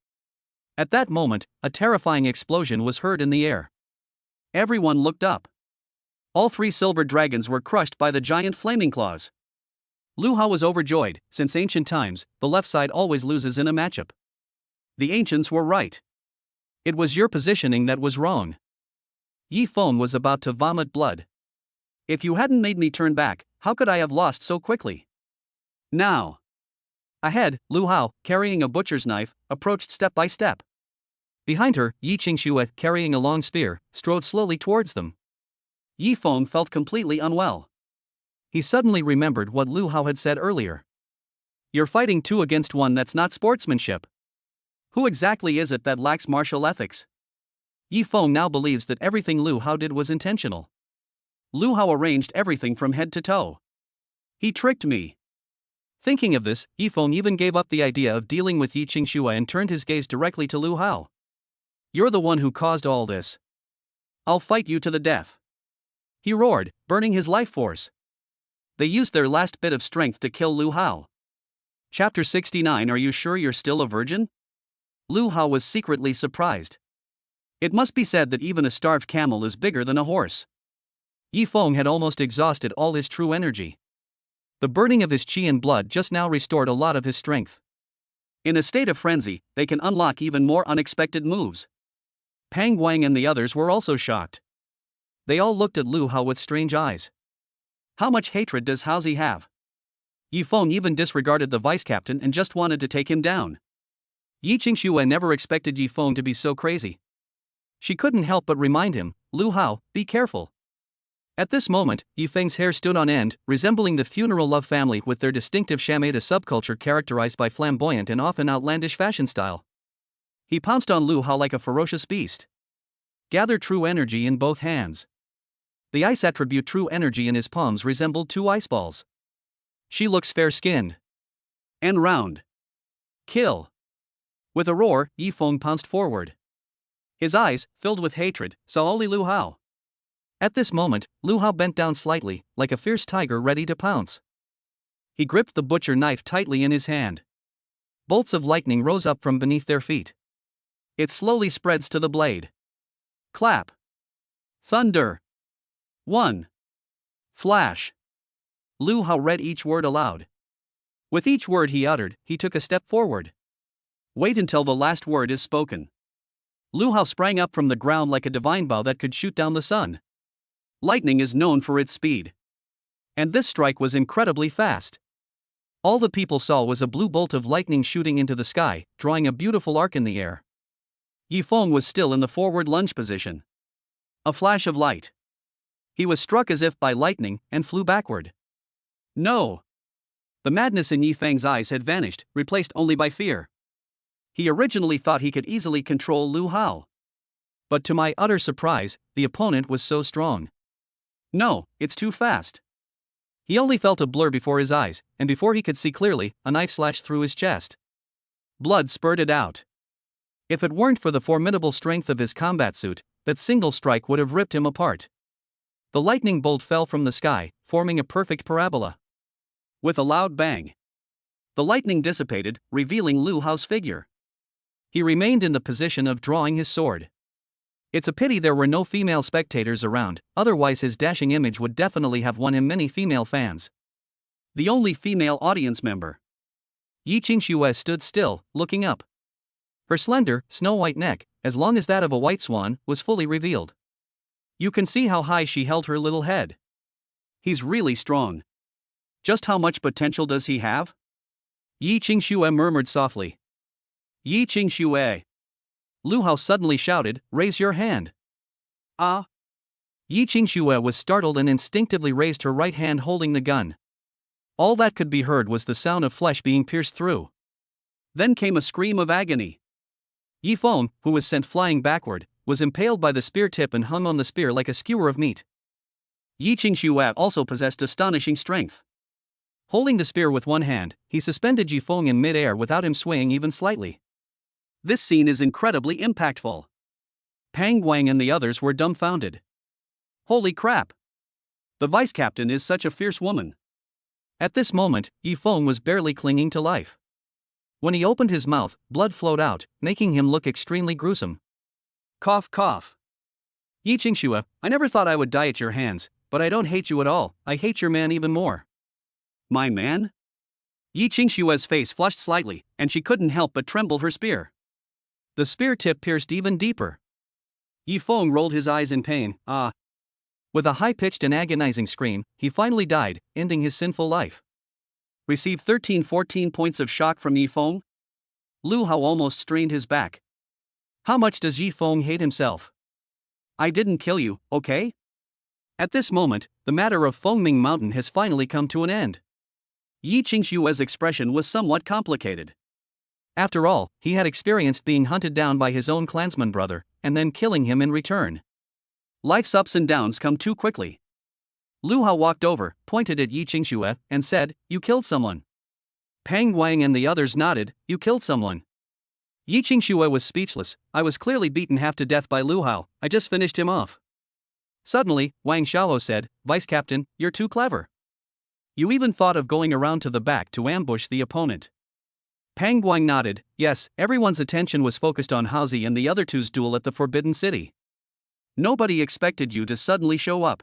At that moment, a terrifying explosion was heard in the air. Everyone looked up. All 3 silver dragons were crushed by the giant flaming claws. Lu Hao was overjoyed. Since ancient times, the left side always loses in a matchup. The ancients were right. It was your positioning that was wrong. Yi Feng was about to vomit blood. If you hadn't made me turn back, how could I have lost so quickly? Now. Ahead, Lu Hao, carrying a butcher's knife, approached step by step. Behind her, Yi Qingxue, carrying a long spear, strode slowly towards them. Yi Feng felt completely unwell. He suddenly remembered what Lu Hao had said earlier. You're fighting 2 against 1, that's not sportsmanship. Who exactly is it that lacks martial ethics? Yi Feng now believes that everything Lu Hao did was intentional. Lu Hao arranged everything from head to toe. He tricked me. Thinking of this, Yi Feng even gave up the idea of dealing with Yi Qingxue and turned his gaze directly to Lu Hao. You're the one who caused all this. I'll fight you to the death. He roared, burning his life force. They used their last bit of strength to kill Lu Hao. Chapter 69. Are you sure you're still a virgin? Lu Hao was secretly surprised. It must be said that even a starved camel is bigger than a horse. Yi Feng had almost exhausted all his true energy. The burning of his qi and blood just now restored a lot of his strength. In a state of frenzy, they can unlock even more unexpected moves. Pang Guang and the others were also shocked. They all looked at Lu Hao with strange eyes. How much hatred does Haozi have? Yi Feng even disregarded the vice-captain and just wanted to take him down. Yi Qingxue never expected Yi Feng to be so crazy. She couldn't help but remind him, Lu Hao, be careful. At this moment, Yifeng's hair stood on end, resembling the funeral love family with their distinctive Shameda subculture characterized by flamboyant and often outlandish fashion style. He pounced on Lu Hao like a ferocious beast. Gather true energy in both hands. The ice attribute true energy in his palms resembled two ice balls. She looks fair-skinned. And round. Kill. With a roar, Yifeng pounced forward. His eyes, filled with hatred, saw only Lu Hao. At this moment, Lu Hao bent down slightly, like a fierce tiger ready to pounce. He gripped the butcher knife tightly in his hand. Bolts of lightning rose up from beneath their feet. It slowly spreads to the blade. Clap. Thunder. 1. Flash. Lu Hao read each word aloud. With each word he uttered, he took a step forward. Wait until the last word is spoken. Lu Hao sprang up from the ground like a divine bow that could shoot down the sun. Lightning is known for its speed. And this strike was incredibly fast. All the people saw was a blue bolt of lightning shooting into the sky, drawing a beautiful arc in the air. Yifeng was still in the forward lunge position. A flash of light. He was struck as if by lightning and flew backward. No! The madness in Yifeng's eyes had vanished, replaced only by fear. He originally thought he could easily control Lu Hao. But to my utter surprise, the opponent was so strong. No, it's too fast. He only felt a blur before his eyes, and before he could see clearly, a knife slashed through his chest. Blood spurted out. If it weren't for the formidable strength of his combat suit, that single strike would have ripped him apart. The lightning bolt fell from the sky, forming a perfect parabola. With a loud bang, the lightning dissipated, revealing Lu Hao's figure. He remained in the position of drawing his sword. It's a pity there were no female spectators around, otherwise his dashing image would definitely have won him many female fans. The only female audience member. Yi Qingxue stood still, looking up. Her slender, snow-white neck, as long as that of a white swan, was fully revealed. You can see how high she held her little head. He's really strong. Just how much potential does he have? Yi Qingxue murmured softly. Yi Qingxue. Lu Hao suddenly shouted, "Raise your hand." Ah! Yi Qingxue was startled and instinctively raised her right hand holding the gun. All that could be heard was the sound of flesh being pierced through. Then came a scream of agony. Yifeng, who was sent flying backward, was impaled by the spear tip and hung on the spear like a skewer of meat. Yi Qingxue also possessed astonishing strength. Holding the spear with one hand, he suspended Yifeng in mid-air without him swaying even slightly. This scene is incredibly impactful. Pang Wang and the others were dumbfounded. Holy crap! The vice captain is such a fierce woman. At this moment, Yifeng was barely clinging to life. When he opened his mouth, blood flowed out, making him look extremely gruesome. Cough cough. Yi Qingxue, I never thought I would die at your hands, but I don't hate you at all, I hate your man even more. My man? Yi Qingxue's face flushed slightly, and she couldn't help but tremble her spear. The spear tip pierced even deeper. Yifeng rolled his eyes in pain. Ah! With a high-pitched and agonizing scream, he finally died, ending his sinful life. Received 14 points of shock from Yifeng? Lu Hao almost strained his back. How much does Yifeng hate himself? I didn't kill you, okay? At this moment, the matter of Fengming Mountain has finally come to an end. Yi Qingxue's expression was somewhat complicated. After all, he had experienced being hunted down by his own clansman brother, and then killing him in return. Life's ups and downs come too quickly. Lu Hao walked over, pointed at Yi Qingxue, and said, "You killed someone." Pang Wang and the others nodded, "You killed someone." Yi Qingxue was speechless. I was clearly beaten half to death by Lu Hao, I just finished him off. Suddenly, Wang Xiaoluo said, "Vice Captain, you're too clever. You even thought of going around to the back to ambush the opponent." Pang Guang nodded, yes, everyone's attention was focused on Haozi and the other two's duel at the Forbidden City. Nobody expected you to suddenly show up.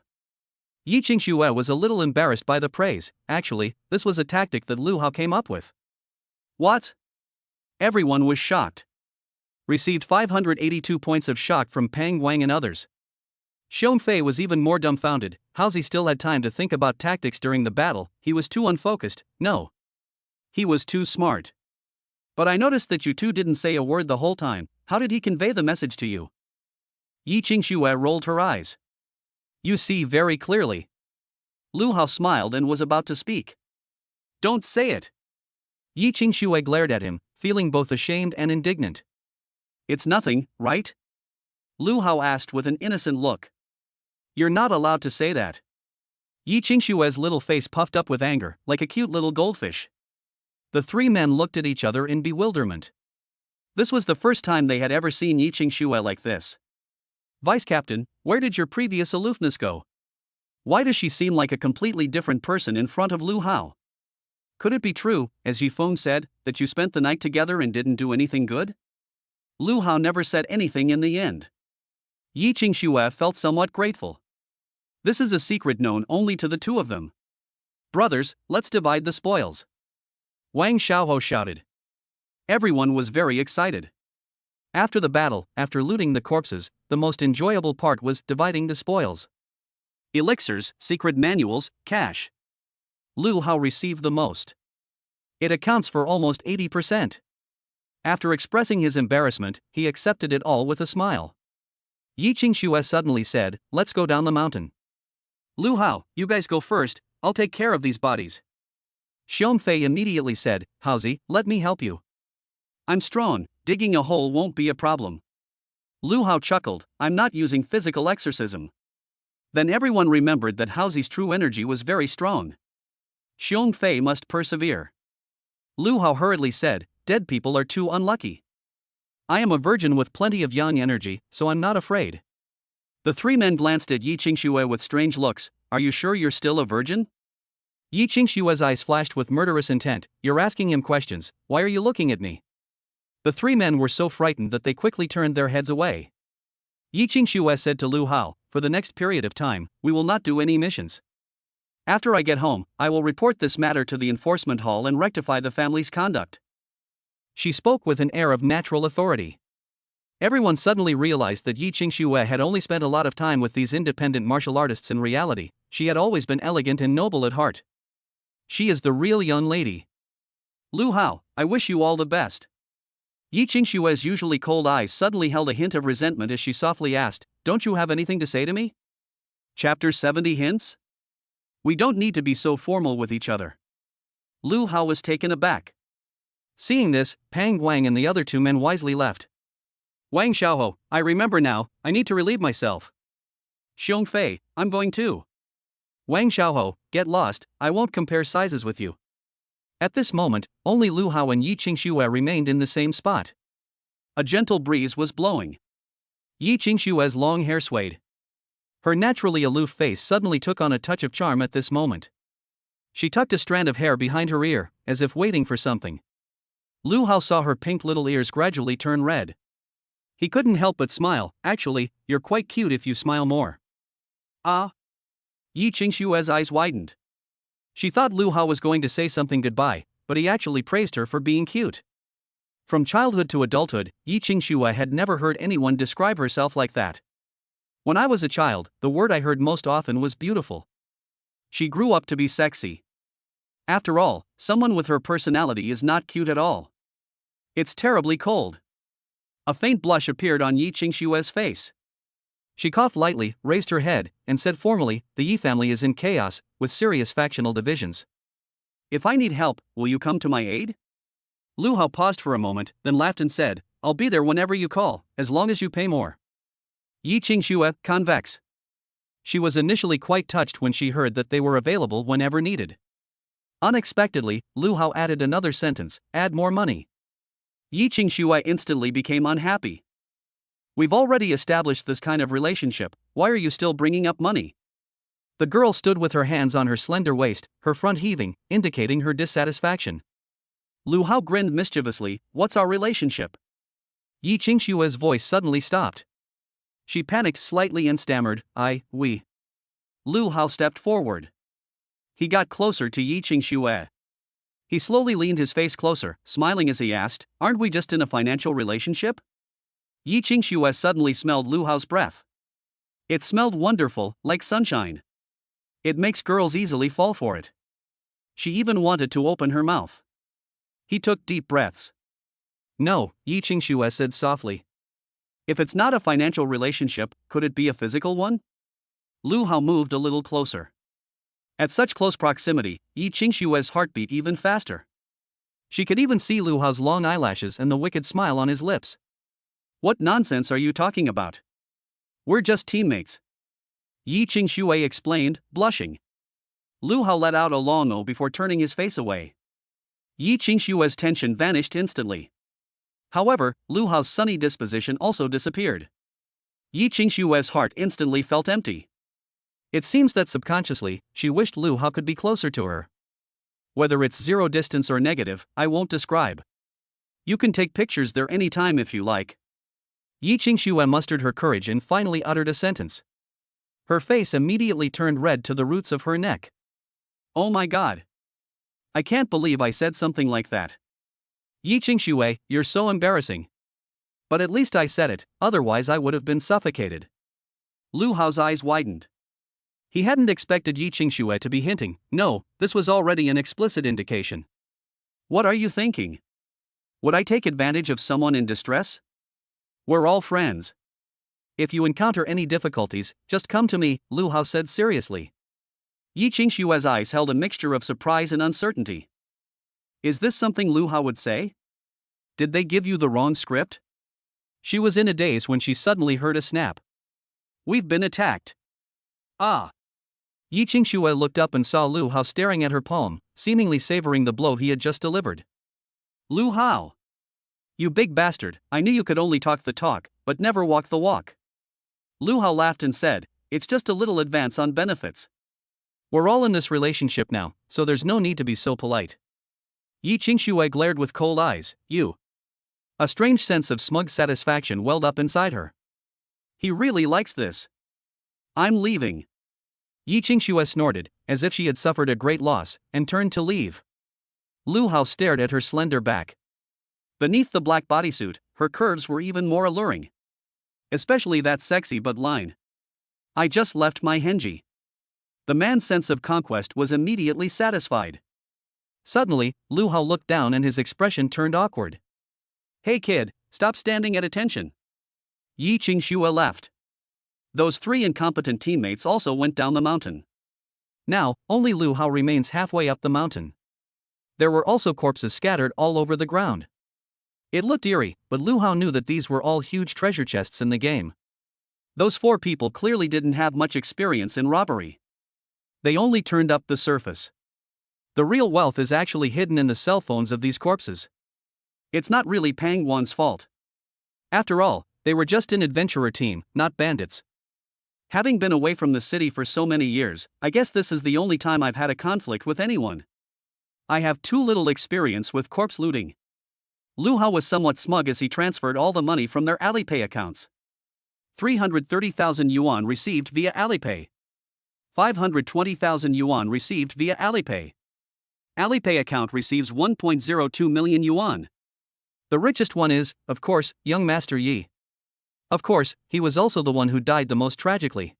Yi Qingxue was a little embarrassed by the praise. Actually, this was a tactic that Lu Hao came up with. What? Everyone was shocked. Received 582 points of shock from Pang Wang and others. Xiong Fei was even more dumbfounded. Haozi still had time to think about tactics during the battle, he was too unfocused, no. He was too smart. But I noticed that you two didn't say a word the whole time. How did he convey the message to you? Yi Qingxue rolled her eyes. You see very clearly. Lu Hao smiled and was about to speak. Don't say it. Yi Qingxue glared at him, feeling both ashamed and indignant. It's nothing, right? Lu Hao asked with an innocent look. You're not allowed to say that. Yi Qingxue's little face puffed up with anger, like a cute little goldfish. The three men looked at each other in bewilderment. This was the first time they had ever seen Yi Qingxue like this. Vice Captain, where did your previous aloofness go? Why does she seem like a completely different person in front of Lu Hao? Could it be true, as Yifeng said, that you spent the night together and didn't do anything good? Lu Hao never said anything in the end. Yi Qingxue felt somewhat grateful. This is a secret known only to the two of them. Brothers, let's divide the spoils. Wang Xiaohou shouted. Everyone was very excited. After the battle, after looting the corpses, the most enjoyable part was dividing the spoils. Elixirs, secret manuals, cash. Lu Hao received the most. It accounts for almost 80%. After expressing his embarrassment, he accepted it all with a smile. Yi Qingxue suddenly said, let's go down the mountain. Lu Hao, you guys go first, I'll take care of these bodies. Xiong Fei immediately said, Haozi, let me help you. I'm strong, digging a hole won't be a problem. Lu Hao chuckled, I'm not using physical exorcism. Then everyone remembered that Haozi's true energy was very strong. Xiong Fei must persevere. Lu Hao hurriedly said, dead people are too unlucky. I am a virgin with plenty of yang energy, so I'm not afraid. The three men glanced at Yi Qingxue with strange looks. Are you sure you're still a virgin? Yi Qingxue's eyes flashed with murderous intent. You're asking him questions, why are you looking at me? The three men were so frightened that they quickly turned their heads away. Yi Qingxue said to Lu Hao, for the next period of time, we will not do any missions. After I get home, I will report this matter to the enforcement hall and rectify the family's conduct. She spoke with an air of natural authority. Everyone suddenly realized that Yi Qingxue had only spent a lot of time with these independent martial artists. In reality, she had always been elegant and noble at heart. She is the real young lady. Lu Hao, I wish you all the best. Yi Qingxue's usually cold eyes suddenly held a hint of resentment as she softly asked, don't you have anything to say to me? Chapter 70 Hints? We don't need to be so formal with each other. Lu Hao was taken aback. Seeing this, Pang Wang and the other two men wisely left. Wang Xiaohou, I remember now, I need to relieve myself. Xiong Fei, I'm going too. Wang Xiaohou, get lost, I won't compare sizes with you. At this moment, only Lu Hao and Yi Qingxue remained in the same spot. A gentle breeze was blowing. Yi Qingxue's long hair swayed. Her naturally aloof face suddenly took on a touch of charm at this moment. She tucked a strand of hair behind her ear, as if waiting for something. Lu Hao saw her pink little ears gradually turn red. He couldn't help but smile. Actually, you're quite cute if you smile more. Ah? Yi Qingxue's eyes widened. She thought Lu Hao was going to say something goodbye, but he actually praised her for being cute. From childhood to adulthood, Yi Qingxue had never heard anyone describe herself like that. When I was a child, the word I heard most often was beautiful. She grew up to be sexy. After all, someone with her personality is not cute at all. It's terribly cold. A faint blush appeared on Yi Qingxue's face. She coughed lightly, raised her head, and said formally, the Yi family is in chaos, with serious factional divisions. If I need help, will you come to my aid? Lu Hao paused for a moment, then laughed and said, I'll be there whenever you call, as long as you pay more. Yi Qingxue, convex. She was initially quite touched when she heard that they were available whenever needed. Unexpectedly, Lu Hao added another sentence, add more money. Yi Qingxue instantly became unhappy. We've already established this kind of relationship, why are you still bringing up money? The girl stood with her hands on her slender waist, her front heaving, indicating her dissatisfaction. Lu Hao grinned mischievously, what's our relationship? Yi Qingxue's voice suddenly stopped. She panicked slightly and stammered, we. Lu Hao stepped forward. He got closer to Yi Qingxue. He slowly leaned his face closer, smiling as he asked, aren't we just in a financial relationship? Yi Qingxue suddenly smelled Lu Hao's breath. It smelled wonderful, like sunshine. It makes girls easily fall for it. She even wanted to open her mouth. He took deep breaths. No, Yi Qingxue said softly. If it's not a financial relationship, could it be a physical one? Lu Hao moved a little closer. At such close proximity, Yi Qingshue's heart beat even faster. She could even see Lu Hao's long eyelashes and the wicked smile on his lips. What nonsense are you talking about? We're just teammates. Yi Qingxue explained, blushing. Lu Hao let out a long "oh" before turning his face away. Yi Qingshue's tension vanished instantly. However, Lu Hao's sunny disposition also disappeared. Yi Qingshue's heart instantly felt empty. It seems that subconsciously, she wished Lu Hao could be closer to her. Whether it's zero distance or negative, I won't describe. You can take pictures there anytime if you like. Yi Qingxue mustered her courage and finally uttered a sentence. Her face immediately turned red to the roots of her neck. Oh my god. I can't believe I said something like that. Yi Qingxue, you're so embarrassing. But at least I said it, otherwise I would have been suffocated. Lu Hao's eyes widened. He hadn't expected Yi Qingxue to be hinting, no, this was already an explicit indication. What are you thinking? Would I take advantage of someone in distress? We're all friends. If you encounter any difficulties, just come to me, Lu Hao said seriously. Yi Qingshue's eyes held a mixture of surprise and uncertainty. Is this something Lu Hao would say? Did they give you the wrong script? She was in a daze when she suddenly heard a snap. We've been attacked. Ah. Yi Qingxue looked up and saw Lu Hao staring at her palm, seemingly savoring the blow he had just delivered. Lu Hao. You big bastard, I knew you could only talk the talk, but never walk the walk. Lu Hao laughed and said, it's just a little advance on benefits. We're all in this relationship now, so there's no need to be so polite. Yi Qingxue glared with cold eyes, you. A strange sense of smug satisfaction welled up inside her. He really likes this. I'm leaving. Yi Qingxue snorted, as if she had suffered a great loss, and turned to leave. Lu Hao stared at her slender back. Beneath the black bodysuit, her curves were even more alluring. Especially that sexy butt line. I just left my Henji. The man's sense of conquest was immediately satisfied. Suddenly, Lu Hao looked down and his expression turned awkward. Hey kid, stop standing at attention. Yi Qingxue left. Those three incompetent teammates also went down the mountain. Now, only Lu Hao remains halfway up the mountain. There were also corpses scattered all over the ground. It looked eerie, but Lu Hao knew that these were all huge treasure chests in the game. Those four people clearly didn't have much experience in robbery. They only turned up the surface. The real wealth is actually hidden in the cell phones of these corpses. It's not really Pang Wan's fault. After all, they were just an adventurer team, not bandits. Having been away from the city for so many years, I guess this is the only time I've had a conflict with anyone. I have too little experience with corpse looting. Lu Hao was somewhat smug as he transferred all the money from their Alipay accounts. 330,000 yuan received via Alipay. 520,000 yuan received via Alipay. Alipay account receives 1.02 million yuan. The richest one is, of course, young Master Yi. Of course, he was also the one who died the most tragically.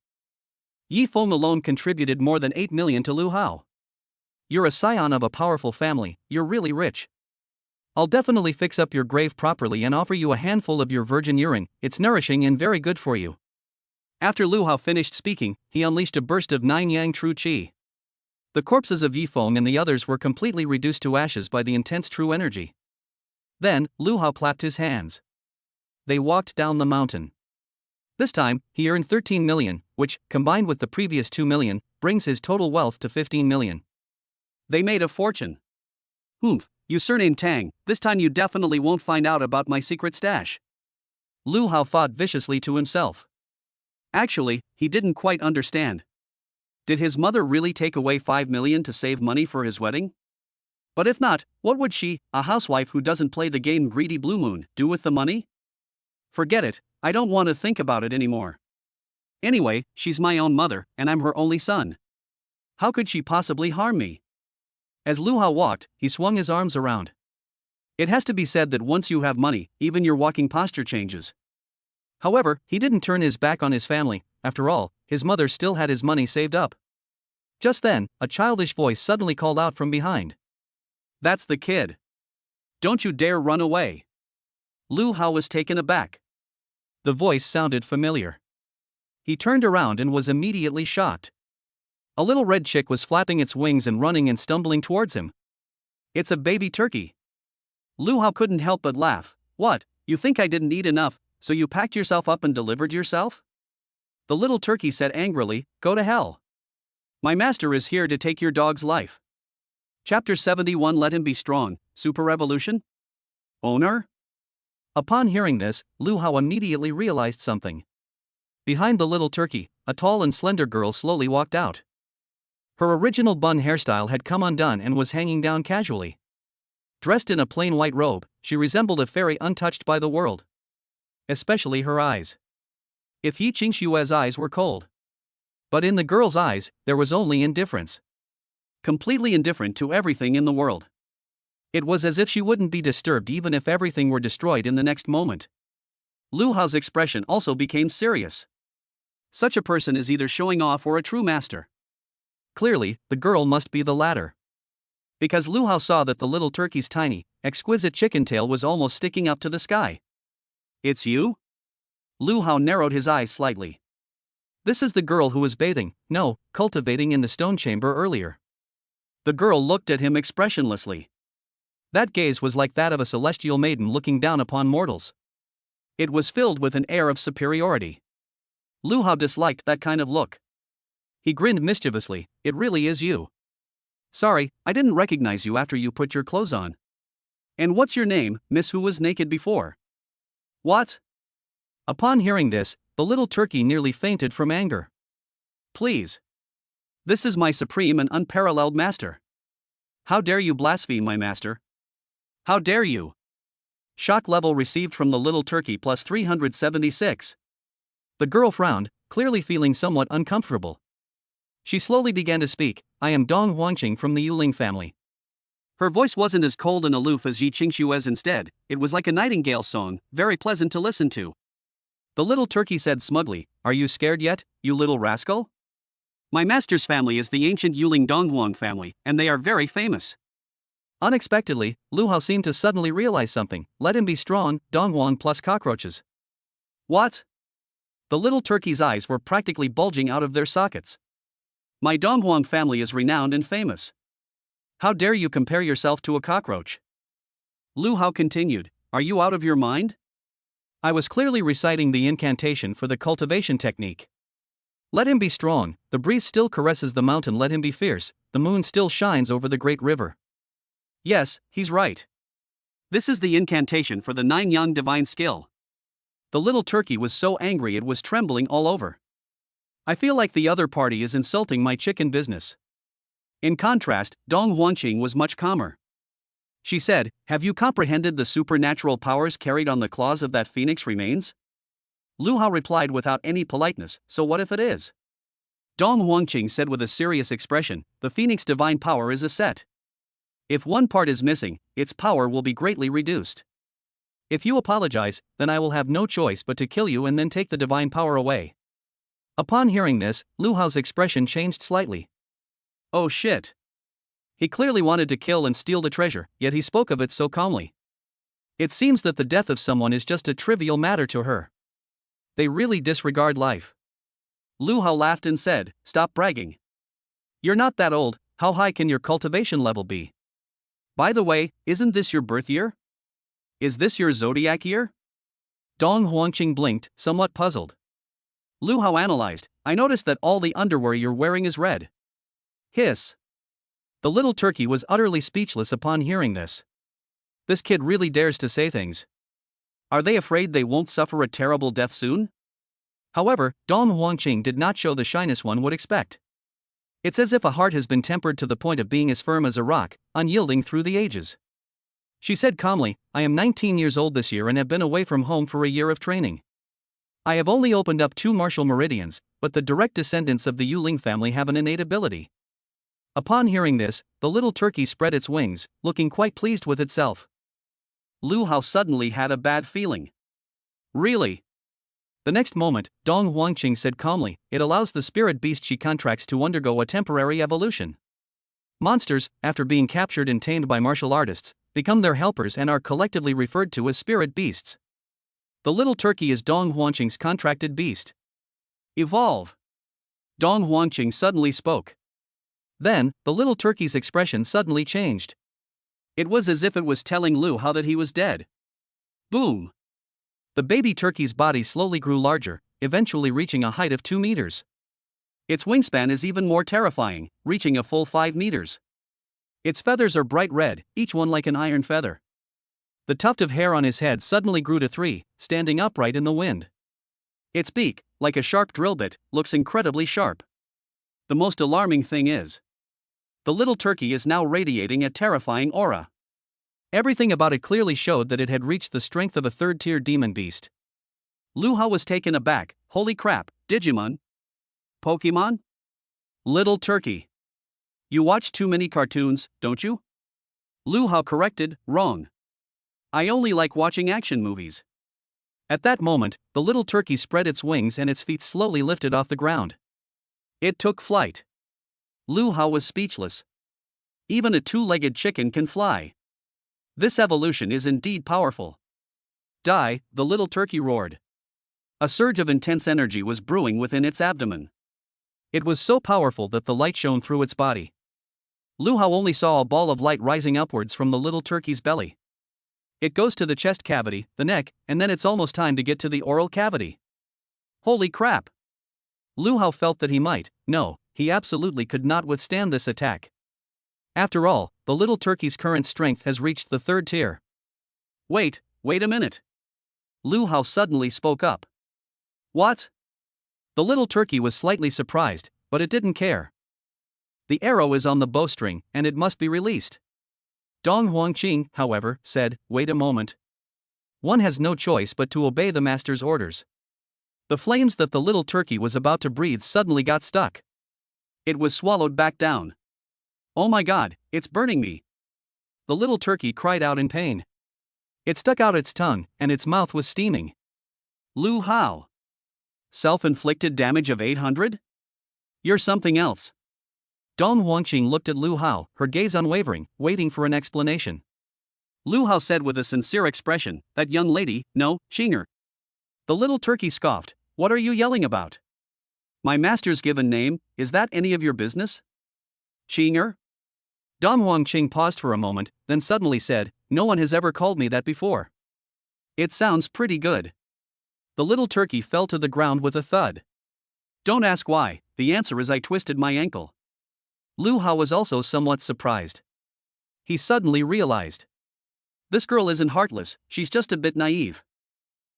Yi Feng alone contributed more than 8 million to Lu Hao. You're a scion of a powerful family, you're really rich. I'll definitely fix up your grave properly and offer you a handful of your virgin urine, it's nourishing and very good for you. After Lu Hao finished speaking, he unleashed a burst of 9 yang true qi. The corpses of Yi Feng and the others were completely reduced to ashes by the intense true energy. Then, Lu Hao clapped his hands. They walked down the mountain. This time, he earned 13 million, which, combined with the previous 2 million, brings his total wealth to 15 million. They made a fortune. Humph, you surname Tang, this time you definitely won't find out about my secret stash. Lu Hao thought viciously to himself. Actually, he didn't quite understand. Did his mother really take away 5 million to save money for his wedding? But if not, what would she, a housewife who doesn't play the game Greedy Blue Moon, do with the money? Forget it, I don't want to think about it anymore. Anyway, she's my own mother, and I'm her only son. How could she possibly harm me? As Lu Hao walked, he swung his arms around. It has to be said that once you have money, even your walking posture changes. However, he didn't turn his back on his family, after all, his mother still had his money saved up. Just then, a childish voice suddenly called out from behind. That's the kid. Don't you dare run away. Lu Hao was taken aback. The voice sounded familiar. He turned around and was immediately shocked. A little red chick was flapping its wings and running and stumbling towards him. It's a baby turkey. Lu Hao couldn't help but laugh. What, you think I didn't eat enough, so you packed yourself up and delivered yourself? The little turkey said angrily, go to hell. My master is here to take your dog's life. Chapter 71 Let him be strong, Super Revolution? Owner? Upon hearing this, Lu Hao immediately realized something. Behind the little turkey, a tall and slender girl slowly walked out. Her original bun hairstyle had come undone and was hanging down casually. Dressed in a plain white robe, she resembled a fairy untouched by the world. Especially her eyes. If Yi Qingshue's eyes were cold. But in the girl's eyes, there was only indifference. Completely indifferent to everything in the world. It was as if she wouldn't be disturbed even if everything were destroyed in the next moment. Lu Hao's expression also became serious. Such a person is either showing off or a true master. Clearly, the girl must be the latter. Because Lu Hao saw that the little turkey's tiny, exquisite chicken tail was almost sticking up to the sky. It's you? Lu Hao narrowed his eyes slightly. This is the girl who was bathing, no, cultivating in the stone chamber earlier. The girl looked at him expressionlessly. That gaze was like that of a celestial maiden looking down upon mortals. It was filled with an air of superiority. Lu Hao disliked that kind of look. He grinned mischievously, it really is you. Sorry, I didn't recognize you after you put your clothes on. And what's your name, miss who was naked before? What? Upon hearing this, the little turkey nearly fainted from anger. Please. This is my supreme and unparalleled master. How dare you blaspheme my master? How dare you? Shock level received from the little turkey plus 376. The girl frowned, clearly feeling somewhat uncomfortable. She slowly began to speak, I am Dong Huangqing from the Yuling family. Her voice wasn't as cold and aloof as Yi Qingshue's instead, it was like a nightingale's song, very pleasant to listen to. The little turkey said smugly, are you scared yet, you little rascal? My master's family is the ancient Yuling Donghuang family, and they are very famous. Unexpectedly, Lu Hao seemed to suddenly realize something, let him be strong, Donghuang plus cockroaches. What? The little turkey's eyes were practically bulging out of their sockets. My Donghuang family is renowned and famous. How dare you compare yourself to a cockroach? Lu Hao continued, are you out of your mind? I was clearly reciting the incantation for the cultivation technique. Let him be strong, the breeze still caresses the mountain, let him be fierce, the moon still shines over the great river. Yes, he's right. This is the incantation for the 9-yang divine skill. The little turkey was so angry it was trembling all over. I feel like the other party is insulting my chicken business. In contrast, Dong Huangqing was much calmer. She said, have you comprehended the supernatural powers carried on the claws of that phoenix remains? Lu Hao replied without any politeness, so what if it is? Dong Huangqing said with a serious expression, the phoenix divine power is a set. If one part is missing, its power will be greatly reduced. If you apologize, then I will have no choice but to kill you and then take the divine power away. Upon hearing this, Lu Hao's expression changed slightly. Oh shit. He clearly wanted to kill and steal the treasure, yet he spoke of it so calmly. It seems that the death of someone is just a trivial matter to her. They really disregard life. Lu Hao laughed and said, stop bragging. You're not that old, how high can your cultivation level be? By the way, isn't this your birth year? Is this your zodiac year? Dong Huangqing blinked, somewhat puzzled. Lu Hao analyzed, I noticed that all the underwear you're wearing is red. Hiss. The little turkey was utterly speechless upon hearing this. This kid really dares to say things. Are they afraid they won't suffer a terrible death soon? However, Dong Huangqing did not show the shyness one would expect. It's as if a heart has been tempered to the point of being as firm as a rock, unyielding through the ages. She said calmly, I am 19 years old this year and have been away from home for a year of training. I have only opened up 2 martial meridians, but the direct descendants of the Yuling family have an innate ability. Upon hearing this, the little turkey spread its wings, looking quite pleased with itself. Lu Hao suddenly had a bad feeling. Really? The next moment, Dong Huangqing said calmly, it allows the spirit beast she contracts to undergo a temporary evolution. Monsters, after being captured and tamed by martial artists, become their helpers and are collectively referred to as spirit beasts. The little turkey is Dong Huangqing's contracted beast. Evolve. Dong Huangqing suddenly spoke. Then, the little turkey's expression suddenly changed. It was as if it was telling Lu Hao that he was dead. Boom! The baby turkey's body slowly grew larger, eventually reaching a height of 2 meters. Its wingspan is even more terrifying, reaching a full 5 meters. Its feathers are bright red, each one like an iron feather. The tuft of hair on his head suddenly grew to 3, standing upright in the wind. Its beak, like a sharp drill bit, looks incredibly sharp. The most alarming thing is, the little turkey is now radiating a terrifying aura. Everything about it clearly showed that it had reached the strength of a third-tier demon beast. Lu Hao was taken aback. Holy crap, Digimon? Pokemon? Little turkey. You watch too many cartoons, don't you? Lu Hao corrected, wrong. I only like watching action movies. At that moment, the little turkey spread its wings and its feet slowly lifted off the ground. It took flight. Lu Hao was speechless. Even a two-legged chicken can fly. This evolution is indeed powerful. Die, the little turkey roared. A surge of intense energy was brewing within its abdomen. It was so powerful that the light shone through its body. Lu Hao only saw a ball of light rising upwards from the little turkey's belly. It goes to the chest cavity, the neck, and then it's almost time to get to the oral cavity. Holy crap! Lu Hao felt that he might, no, he absolutely could not withstand this attack. After all, the little turkey's current strength has reached the 3rd tier. Wait a minute. Lu Hao suddenly spoke up. What? The little turkey was slightly surprised, but it didn't care. The arrow is on the bowstring, and it must be released. Dong Huangqing, however, said, wait a moment. One has no choice but to obey the master's orders. The flames that the little turkey was about to breathe suddenly got stuck. It was swallowed back down. Oh my god, it's burning me. The little turkey cried out in pain. It stuck out its tongue, and its mouth was steaming. Lu Hao. Self-inflicted damage of 800? You're something else. Dong Huangqing looked at Lu Hao, her gaze unwavering, waiting for an explanation. Lu Hao said with a sincere expression, that young lady, no, Qinger. The little turkey scoffed, what are you yelling about? My master's given name, is that any of your business? Qinger? Dong Huangqing paused for a moment, then suddenly said, no one has ever called me that before. It sounds pretty good. The little turkey fell to the ground with a thud. Don't ask why, the answer is I twisted my ankle. Lu Hao was also somewhat surprised. He suddenly realized. This girl isn't heartless, she's just a bit naive.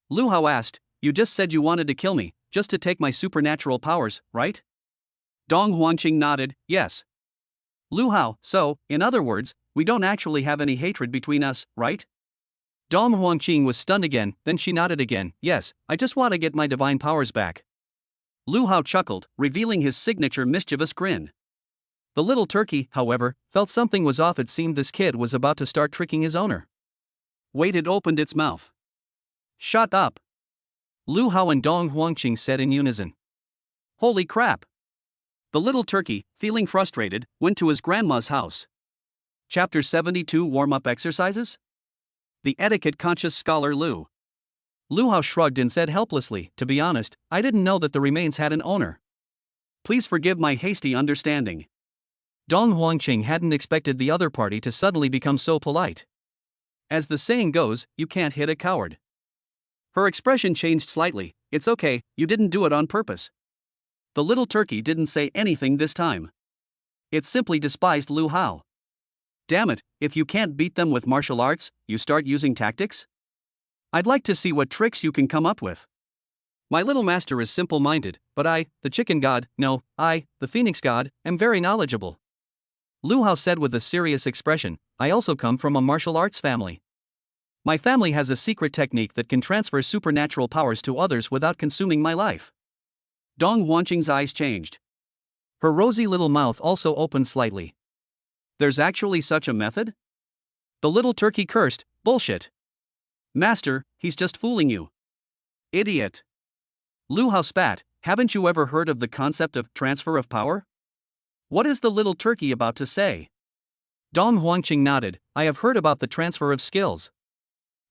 Lu Hao asked, you just said you wanted to kill me, just to take my supernatural powers, right? Dong Huangqing nodded, yes. Lu Hao, so, in other words, we don't actually have any hatred between us, right? Dong Huangqing was stunned again, then she nodded again, yes, I just want to get my divine powers back. Lu Hao chuckled, revealing his signature mischievous grin. The little turkey, however, felt something was off. It seemed this kid was about to start tricking his owner. Wait, it opened its mouth. Shut up. Lu Hao and Dong Huangqing said in unison. Holy crap. The little turkey, feeling frustrated, went to his grandma's house. Chapter 72 Warm-up Exercises? The etiquette-conscious scholar Lu. Lu Hao shrugged and said helplessly, to be honest, I didn't know that the remains had an owner. Please forgive my hasty understanding. Dong Huangqing hadn't expected the other party to suddenly become so polite. As the saying goes, you can't hit a coward. Her expression changed slightly, it's okay, you didn't do it on purpose. The little turkey didn't say anything this time. It simply despised Lu Hao. Damn it, if you can't beat them with martial arts, you start using tactics? I'd like to see what tricks you can come up with. My little master is simple-minded, but I, the chicken god, no, I, the phoenix god, am very knowledgeable. Lu Hao said with a serious expression, I also come from a martial arts family. My family has a secret technique that can transfer supernatural powers to others without consuming my life. Dong Huangqing's eyes changed. Her rosy little mouth also opened slightly. There's actually such a method? The little turkey cursed, bullshit. Master, he's just fooling you. Idiot. Lu Hao spat, haven't you ever heard of the concept of transfer of power? What is the little turkey about to say? Dong Huangqing nodded, I have heard about the transfer of skills.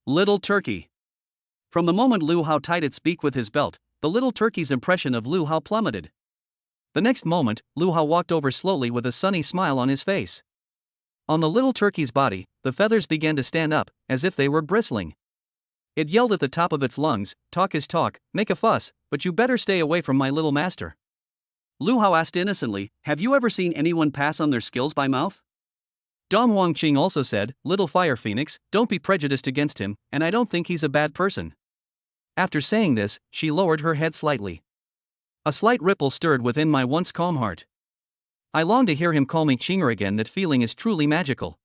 Little turkey. From the moment Lu Hao tied its beak with his belt, the little turkey's impression of Lu Hao plummeted. The next moment, Lu Hao walked over slowly with a sunny smile on his face. On the little turkey's body, the feathers began to stand up, as if they were bristling. It yelled at the top of its lungs, "Talk is talk, make a fuss, but you better stay away from my little master." Lu Hao asked innocently, "Have you ever seen anyone pass on their skills by mouth?" Dong Huangqing also said, "Little fire phoenix, don't be prejudiced against him, and I don't think he's a bad person." After saying this, she lowered her head slightly. A slight ripple stirred within my once calm heart. I longed to hear him call me Qinger again. That feeling is truly magical.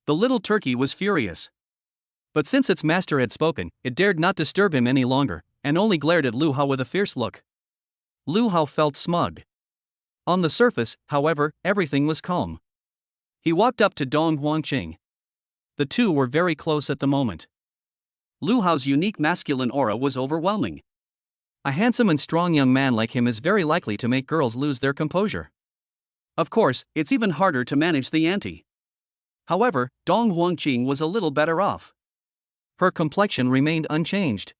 The little turkey was furious. But since its master had spoken, it dared not disturb him any longer, and only glared at Lu Hao with a fierce look. Lu Hao felt smug. On the surface, however, everything was calm. He walked up to Dong Huangqing. The two were very close at the moment. Lu Hao's unique masculine aura was overwhelming. A handsome and strong young man like him is very likely to make girls lose their composure. Of course, it's even harder to manage the ante. However, Dong Huangqing was a little better off. Her complexion remained unchanged.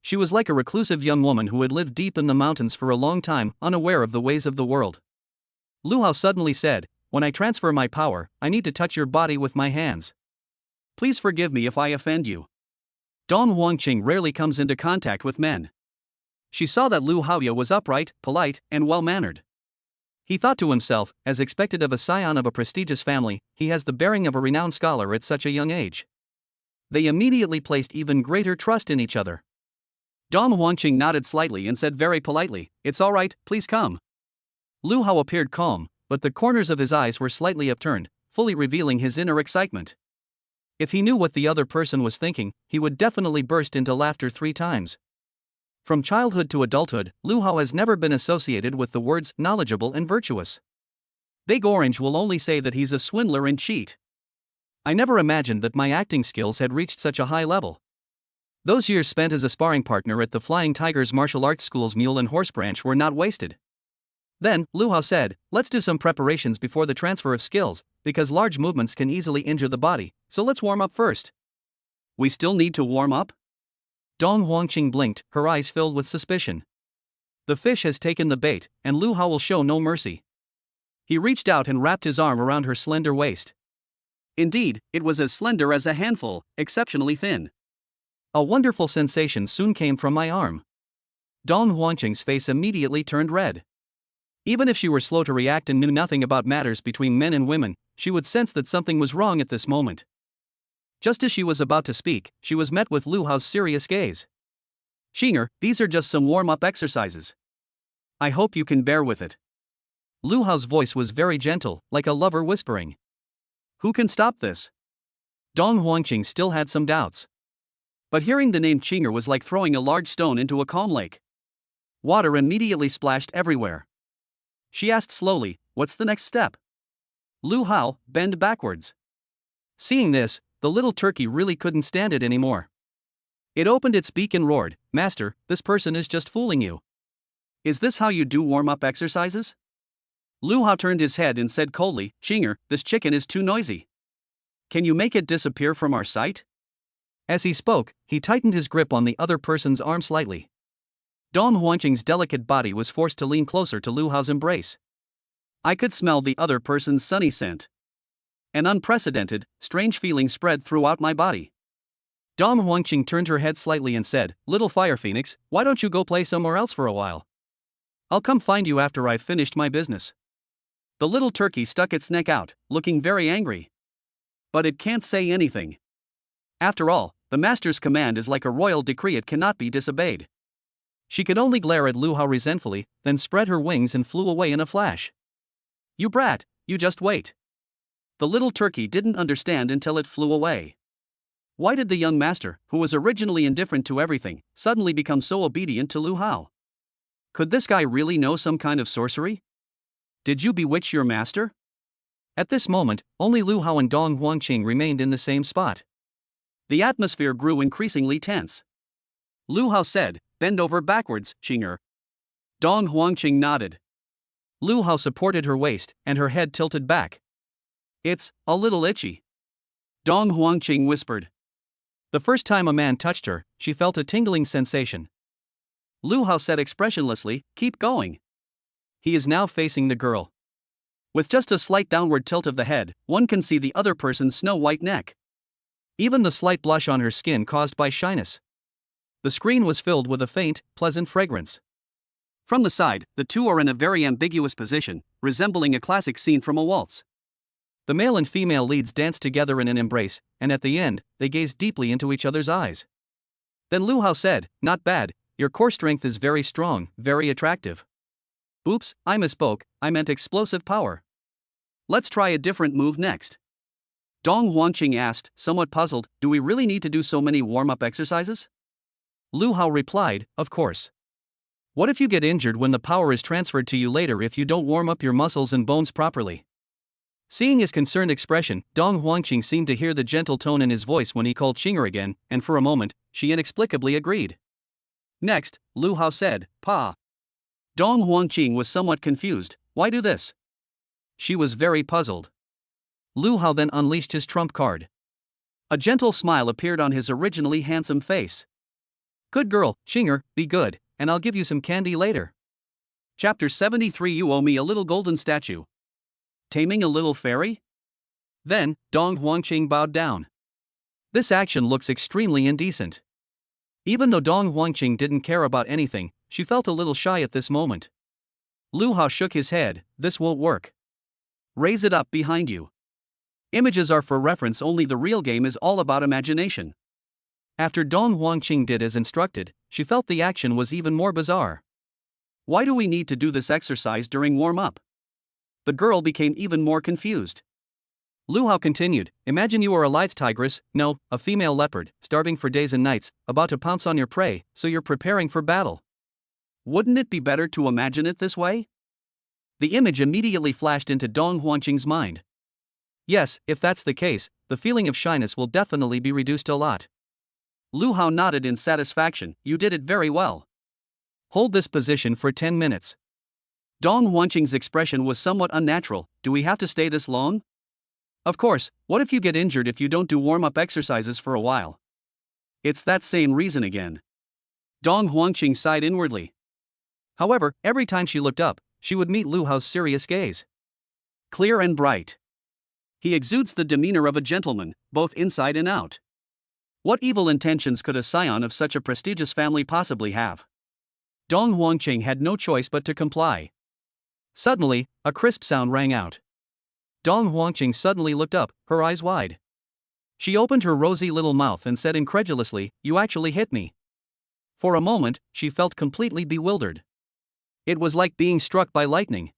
She was like a reclusive young woman who had lived deep in the mountains for a long time, unaware of the ways of the world. Lu Hao suddenly said, "When I transfer my power, I need to touch your body with my hands. Please forgive me if I offend you." Dong Huangqing rarely comes into contact with men. She saw that Lu Haoya was upright, polite, and well-mannered. He thought to himself, as expected of a scion of a prestigious family, he has the bearing of a renowned scholar at such a young age. They immediately placed even greater trust in each other. Dong Huangqing nodded slightly and said very politely, "It's all right, please come." Lu Hao appeared calm, but the corners of his eyes were slightly upturned, fully revealing his inner excitement. If he knew what the other person was thinking, he would definitely burst into laughter 3 times. From childhood to adulthood, Lu Hao has never been associated with the words knowledgeable and virtuous. Big Orange will only say that he's a swindler and cheat. I never imagined that my acting skills had reached such a high level. Those years spent as a sparring partner at the Flying Tigers martial arts school's mule and horse branch were not wasted. Then, Lu Hao said, "Let's do some preparations before the transfer of skills, because large movements can easily injure the body, so let's warm up first." "We still need to warm up?" Dong Huangqing blinked, her eyes filled with suspicion. The fish has taken the bait, and Lu Hao will show no mercy. He reached out and wrapped his arm around her slender waist. Indeed, it was as slender as a handful, exceptionally thin. A wonderful sensation soon came from my arm. Dong Huangqing's face immediately turned red. Even if she were slow to react and knew nothing about matters between men and women, she would sense that something was wrong at this moment. Just as she was about to speak, she was met with Lu Hao's serious gaze. "Qinger, these are just some warm-up exercises. I hope you can bear with it." Lu Hao's voice was very gentle, like a lover whispering. "Who can stop this?" Dong Huangqing still had some doubts. But hearing the name Qinger was like throwing a large stone into a calm lake. Water immediately splashed everywhere. She asked slowly, "What's the next step?" "Lu Hao, bend backwards." Seeing this, the little turkey really couldn't stand it anymore. It opened its beak and roared, "Master, this person is just fooling you. Is this how you do warm-up exercises?" Lu Hao turned his head and said coldly, "Qinger, this chicken is too noisy. Can you make it disappear from our sight?" As he spoke, he tightened his grip on the other person's arm slightly. Dong Huangqing's delicate body was forced to lean closer to Lu Hao's embrace. I could smell the other person's sunny scent. An unprecedented, strange feeling spread throughout my body. Dong Huangqing turned her head slightly and said, "Little fire phoenix, why don't you go play somewhere else for a while? I'll come find you after I've finished my business." The little turkey stuck its neck out, looking very angry. But it can't say anything. After all, the master's command is like a royal decree, it cannot be disobeyed. She could only glare at Lu Hao resentfully, then spread her wings and flew away in a flash. "You brat, you just wait." The little turkey didn't understand until it flew away. Why did the young master, who was originally indifferent to everything, suddenly become so obedient to Lu Hao? Could this guy really know some kind of sorcery? "Did you bewitch your master?" At this moment, only Lu Hao and Dong Huangqing remained in the same spot. The atmosphere grew increasingly tense. Lu Hao said, "Bend over backwards, Qinger." Dong Huangqing nodded. Lu Hao supported her waist, and her head tilted back. "It's a little itchy," Dong Huangqing whispered. The first time a man touched her, she felt a tingling sensation. Lu Hao said expressionlessly, keep going. He is now facing the girl. With just a slight downward tilt of the head, one can see the other person's snow-white neck. Even the slight blush on her skin caused by shyness. The screen was filled with a faint, pleasant fragrance. From the side, the two are in a very ambiguous position, resembling a classic scene from a waltz. The male and female leads dance together in an embrace, and at the end, they gaze deeply into each other's eyes. Then Lu Hao said, not bad, your core strength is very strong, very attractive. Oops, I misspoke, I meant explosive power. Let's try a different move next. Dong Huangqing asked, somewhat puzzled, do we really need to do so many warm-up exercises? Lu Hao replied, of course. What if you get injured when the power is transferred to you later if you don't warm up your muscles and bones properly? Seeing his concerned expression, Dong Huangqing seemed to hear the gentle tone in his voice when he called Qinger again, and for a moment, she inexplicably agreed. Next, Lu Hao said, Pa. Dong Huangqing was somewhat confused, why do this? She was very puzzled. Lu Hao then unleashed his trump card. A gentle smile appeared on his originally handsome face. Good girl, Qinger, be good, and I'll give you some candy later. Chapter 73. You owe me a little golden statue. Taming a little fairy? Then, Dong Huangqing bowed down. This action looks extremely indecent. Even though Dong Huangqing didn't care about anything, she felt a little shy at this moment. Lu Hao shook his head, this won't work. Raise it up behind you. Images are for reference only, the real game is all about imagination. After Dong Huangqing did as instructed, she felt the action was even more bizarre. Why do we need to do this exercise during warm-up? The girl became even more confused. Lu Hao continued, imagine you are a lithe tigress, no, a female leopard, starving for days and nights, about to pounce on your prey, so you're preparing for battle. Wouldn't it be better to imagine it this way? The image immediately flashed into Dong Huangqing's mind. Yes, if that's the case, the feeling of shyness will definitely be reduced a lot. Lu Hao nodded in satisfaction, you did it very well. Hold this position for 10 minutes. Dong Huangqing's expression was somewhat unnatural, do we have to stay this long? Of course, what if you get injured if you don't do warm-up exercises for a while? It's that same reason again. Dong Huangqing sighed inwardly. However, every time she looked up, she would meet Lu Hao's serious gaze. Clear and bright. He exudes the demeanor of a gentleman, both inside and out. What evil intentions could a scion of such a prestigious family possibly have? Dong Huangqing had no choice but to comply. Suddenly, a crisp sound rang out. Dong Huangqing suddenly looked up, her eyes wide. She opened her rosy little mouth and said incredulously, you actually hit me. For a moment, she felt completely bewildered. It was like being struck by lightning.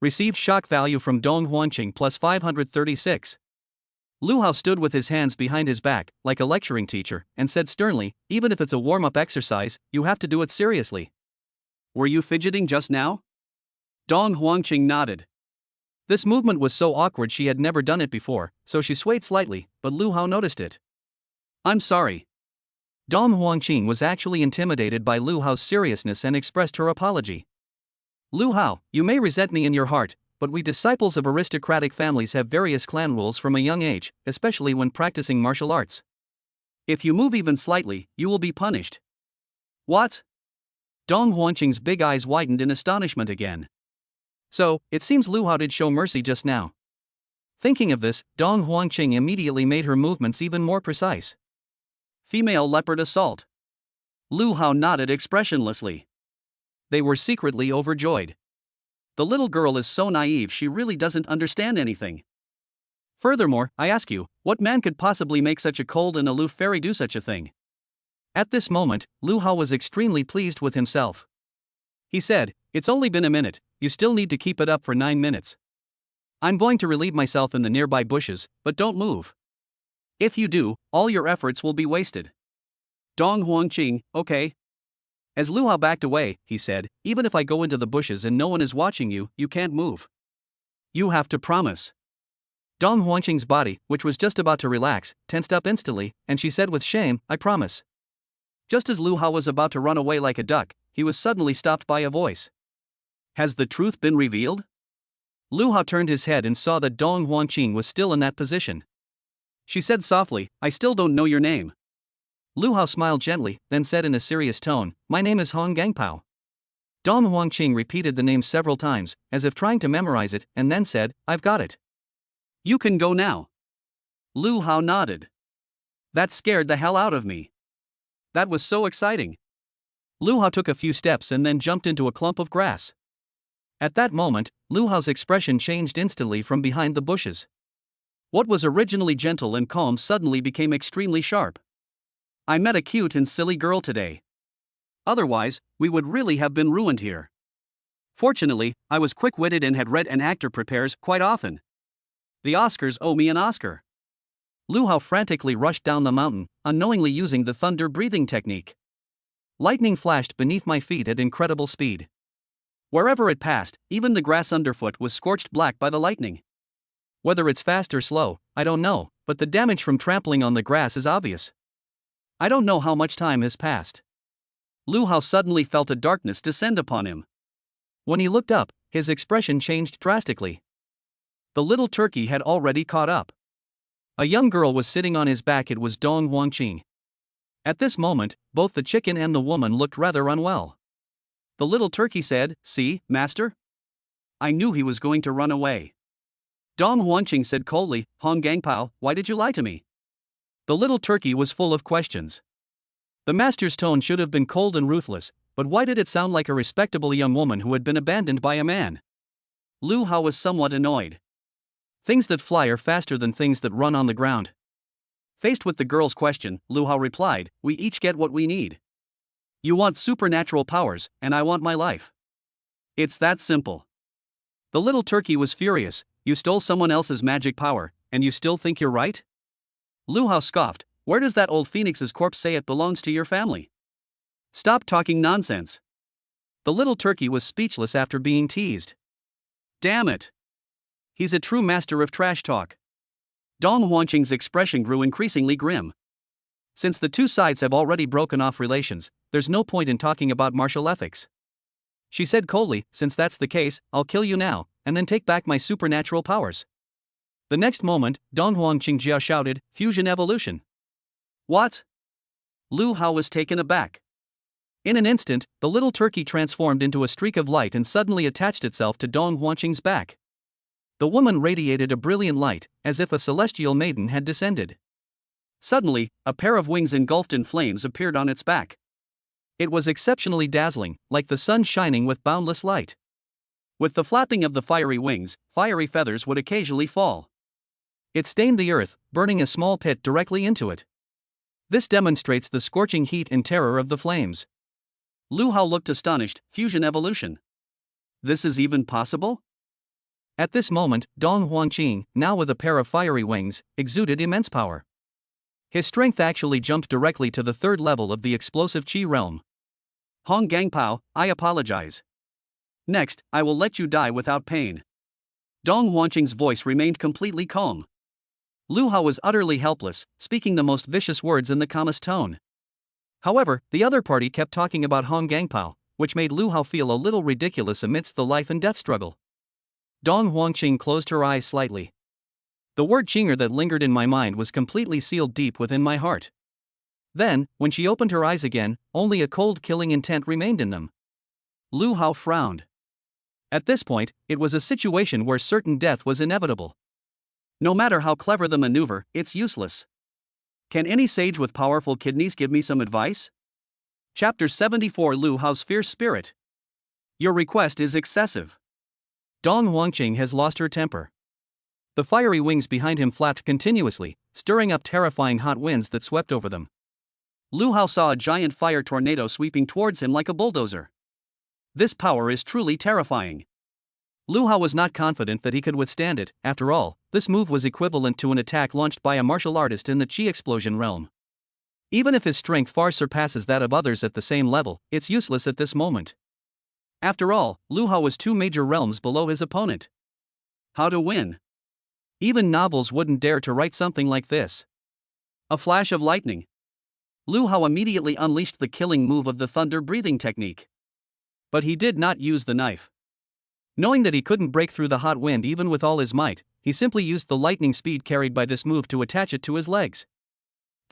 Received shock value from Dong Huangqing plus 536. Lu Hao stood with his hands behind his back, like a lecturing teacher, and said sternly, even if it's a warm-up exercise, you have to do it seriously. Were you fidgeting just now? Dong Huangqing nodded. This movement was so awkward, she had never done it before, so she swayed slightly, but Lu Hao noticed it. I'm sorry. Dong Huangqing was actually intimidated by Lu Hao's seriousness and expressed her apology. Lu Hao, you may resent me in your heart, but we disciples of aristocratic families have various clan rules from a young age, especially when practicing martial arts. If you move even slightly, you will be punished. What? Dong Huangqing's big eyes widened in astonishment again. So, it seems Lu Hao did show mercy just now. Thinking of this, Dong Huangqing immediately made her movements even more precise. Female leopard assault. Lu Hao nodded expressionlessly. They were secretly overjoyed. The little girl is so naive, she really doesn't understand anything. Furthermore, I ask you, what man could possibly make such a cold and aloof fairy do such a thing? At this moment, Lu Hao was extremely pleased with himself. He said, it's only been a minute, you still need to keep it up for 9 minutes. I'm going to relieve myself in the nearby bushes, but don't move. If you do, all your efforts will be wasted. Dong Huangqing, okay. As Lu Hao backed away, he said, even if I go into the bushes and no one is watching you, you can't move. You have to promise. Dong Huangqing's body, which was just about to relax, tensed up instantly, and she said with shame, I promise. Just as Lu Hao was about to run away like a duck, he was suddenly stopped by a voice. Has the truth been revealed? Lu Hao turned his head and saw that Dong Huangqing was still in that position. She said softly, I still don't know your name. Lu Hao smiled gently, then said in a serious tone, "My name is Hong Gangpao." Dong Huangqing repeated the name several times, as if trying to memorize it, and then said, "I've got it." "You can go now." Lu Hao nodded. That scared the hell out of me. That was so exciting. Lu Hao took a few steps and then jumped into a clump of grass. At that moment, Lu Hao's expression changed instantly from behind the bushes. What was originally gentle and calm suddenly became extremely sharp. I met a cute and silly girl today. Otherwise, we would really have been ruined here. Fortunately, I was quick-witted and had read An Actor Prepares quite often. The Oscars owe me an Oscar. Lu Hao frantically rushed down the mountain, unknowingly using the thunder breathing technique. Lightning flashed beneath my feet at incredible speed. Wherever it passed, even the grass underfoot was scorched black by the lightning. Whether it's fast or slow, I don't know, but the damage from trampling on the grass is obvious. I don't know how much time has passed. Lu Hao suddenly felt a darkness descend upon him. When he looked up, his expression changed drastically. The little turkey had already caught up. A young girl was sitting on his back. It was Dong Huangqing. At this moment, both the chicken and the woman looked rather unwell. The little turkey said, "See, master? I knew he was going to run away." Dong Huangqing said coldly, "Hong Gangpao, why did you lie to me?" The little turkey was full of questions. The master's tone should have been cold and ruthless, but why did it sound like a respectable young woman who had been abandoned by a man? Lu Hao was somewhat annoyed. Things that fly are faster than things that run on the ground. Faced with the girl's question, Lu Hao replied, "We each get what we need. You want supernatural powers, and I want my life. It's that simple." The little turkey was furious. "You stole someone else's magic power, and you still think you're right?" Lu Hao scoffed, "Where does that old phoenix's corpse say it belongs to your family? Stop talking nonsense." The little turkey was speechless after being teased. Damn it. He's a true master of trash talk. Dong Huangqing's expression grew increasingly grim. Since the two sides have already broken off relations, there's no point in talking about martial ethics. She said coldly, "Since that's the case, I'll kill you now, and then take back my supernatural powers." The next moment, Dong Huangqing shouted, "Fusion evolution." What? Lu Hao was taken aback. In an instant, the little turkey transformed into a streak of light and suddenly attached itself to Dong Huangqing's back. The woman radiated a brilliant light, as if a celestial maiden had descended. Suddenly, a pair of wings engulfed in flames appeared on its back. It was exceptionally dazzling, like the sun shining with boundless light. With the flapping of the fiery wings, fiery feathers would occasionally fall. It stained the earth, burning a small pit directly into it. This demonstrates the scorching heat and terror of the flames. Lu Hao looked astonished. Fusion evolution. This is even possible? At this moment, Dong Huangqing, now with a pair of fiery wings, exuded immense power. His strength actually jumped directly to the third level of the explosive Qi realm. Hong Gangpao, I apologize. Next, I will let you die without pain. Dong Huangqing's voice remained completely calm. Lu Hao was utterly helpless, speaking the most vicious words in the calmest tone. However, the other party kept talking about Hong Gangpao, which made Lu Hao feel a little ridiculous amidst the life and death struggle. Dong Huangqing closed her eyes slightly. The word Qinger that lingered in my mind was completely sealed deep within my heart. Then, when she opened her eyes again, only a cold killing intent remained in them. Lu Hao frowned. At this point, it was a situation where certain death was inevitable. No matter how clever the maneuver, it's useless. Can any sage with powerful kidneys give me some advice? Chapter 74 Lu Hao's Fierce Spirit. Your request is excessive. Dong Huangqing has lost her temper. The fiery wings behind him flapped continuously, stirring up terrifying hot winds that swept over them. Lu Hao saw a giant fire tornado sweeping towards him like a bulldozer. This power is truly terrifying. Lu Hao was not confident that he could withstand it. After all, this move was equivalent to an attack launched by a martial artist in the Qi explosion realm. Even if his strength far surpasses that of others at the same level, it's useless at this moment. After all, Lu Hao was 2 major realms below his opponent. How to win? Even novels wouldn't dare to write something like this. A flash of lightning. Lu Hao immediately unleashed the killing move of the thunder breathing technique. But he did not use the knife. Knowing that he couldn't break through the hot wind even with all his might, he simply used the lightning speed carried by this move to attach it to his legs.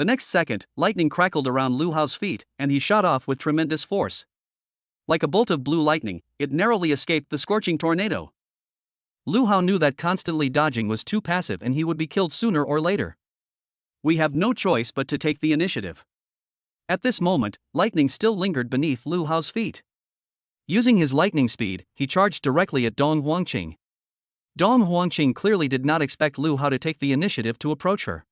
The next second, lightning crackled around Lu Hao's feet, and he shot off with tremendous force. Like a bolt of blue lightning, it narrowly escaped the scorching tornado. Lu Hao knew that constantly dodging was too passive and he would be killed sooner or later. We have no choice but to take the initiative. At this moment, lightning still lingered beneath Lu Hao's feet. Using his lightning speed, he charged directly at Dong Huangqing. Dong Huangqing clearly did not expect Lu Hao to take the initiative to approach her.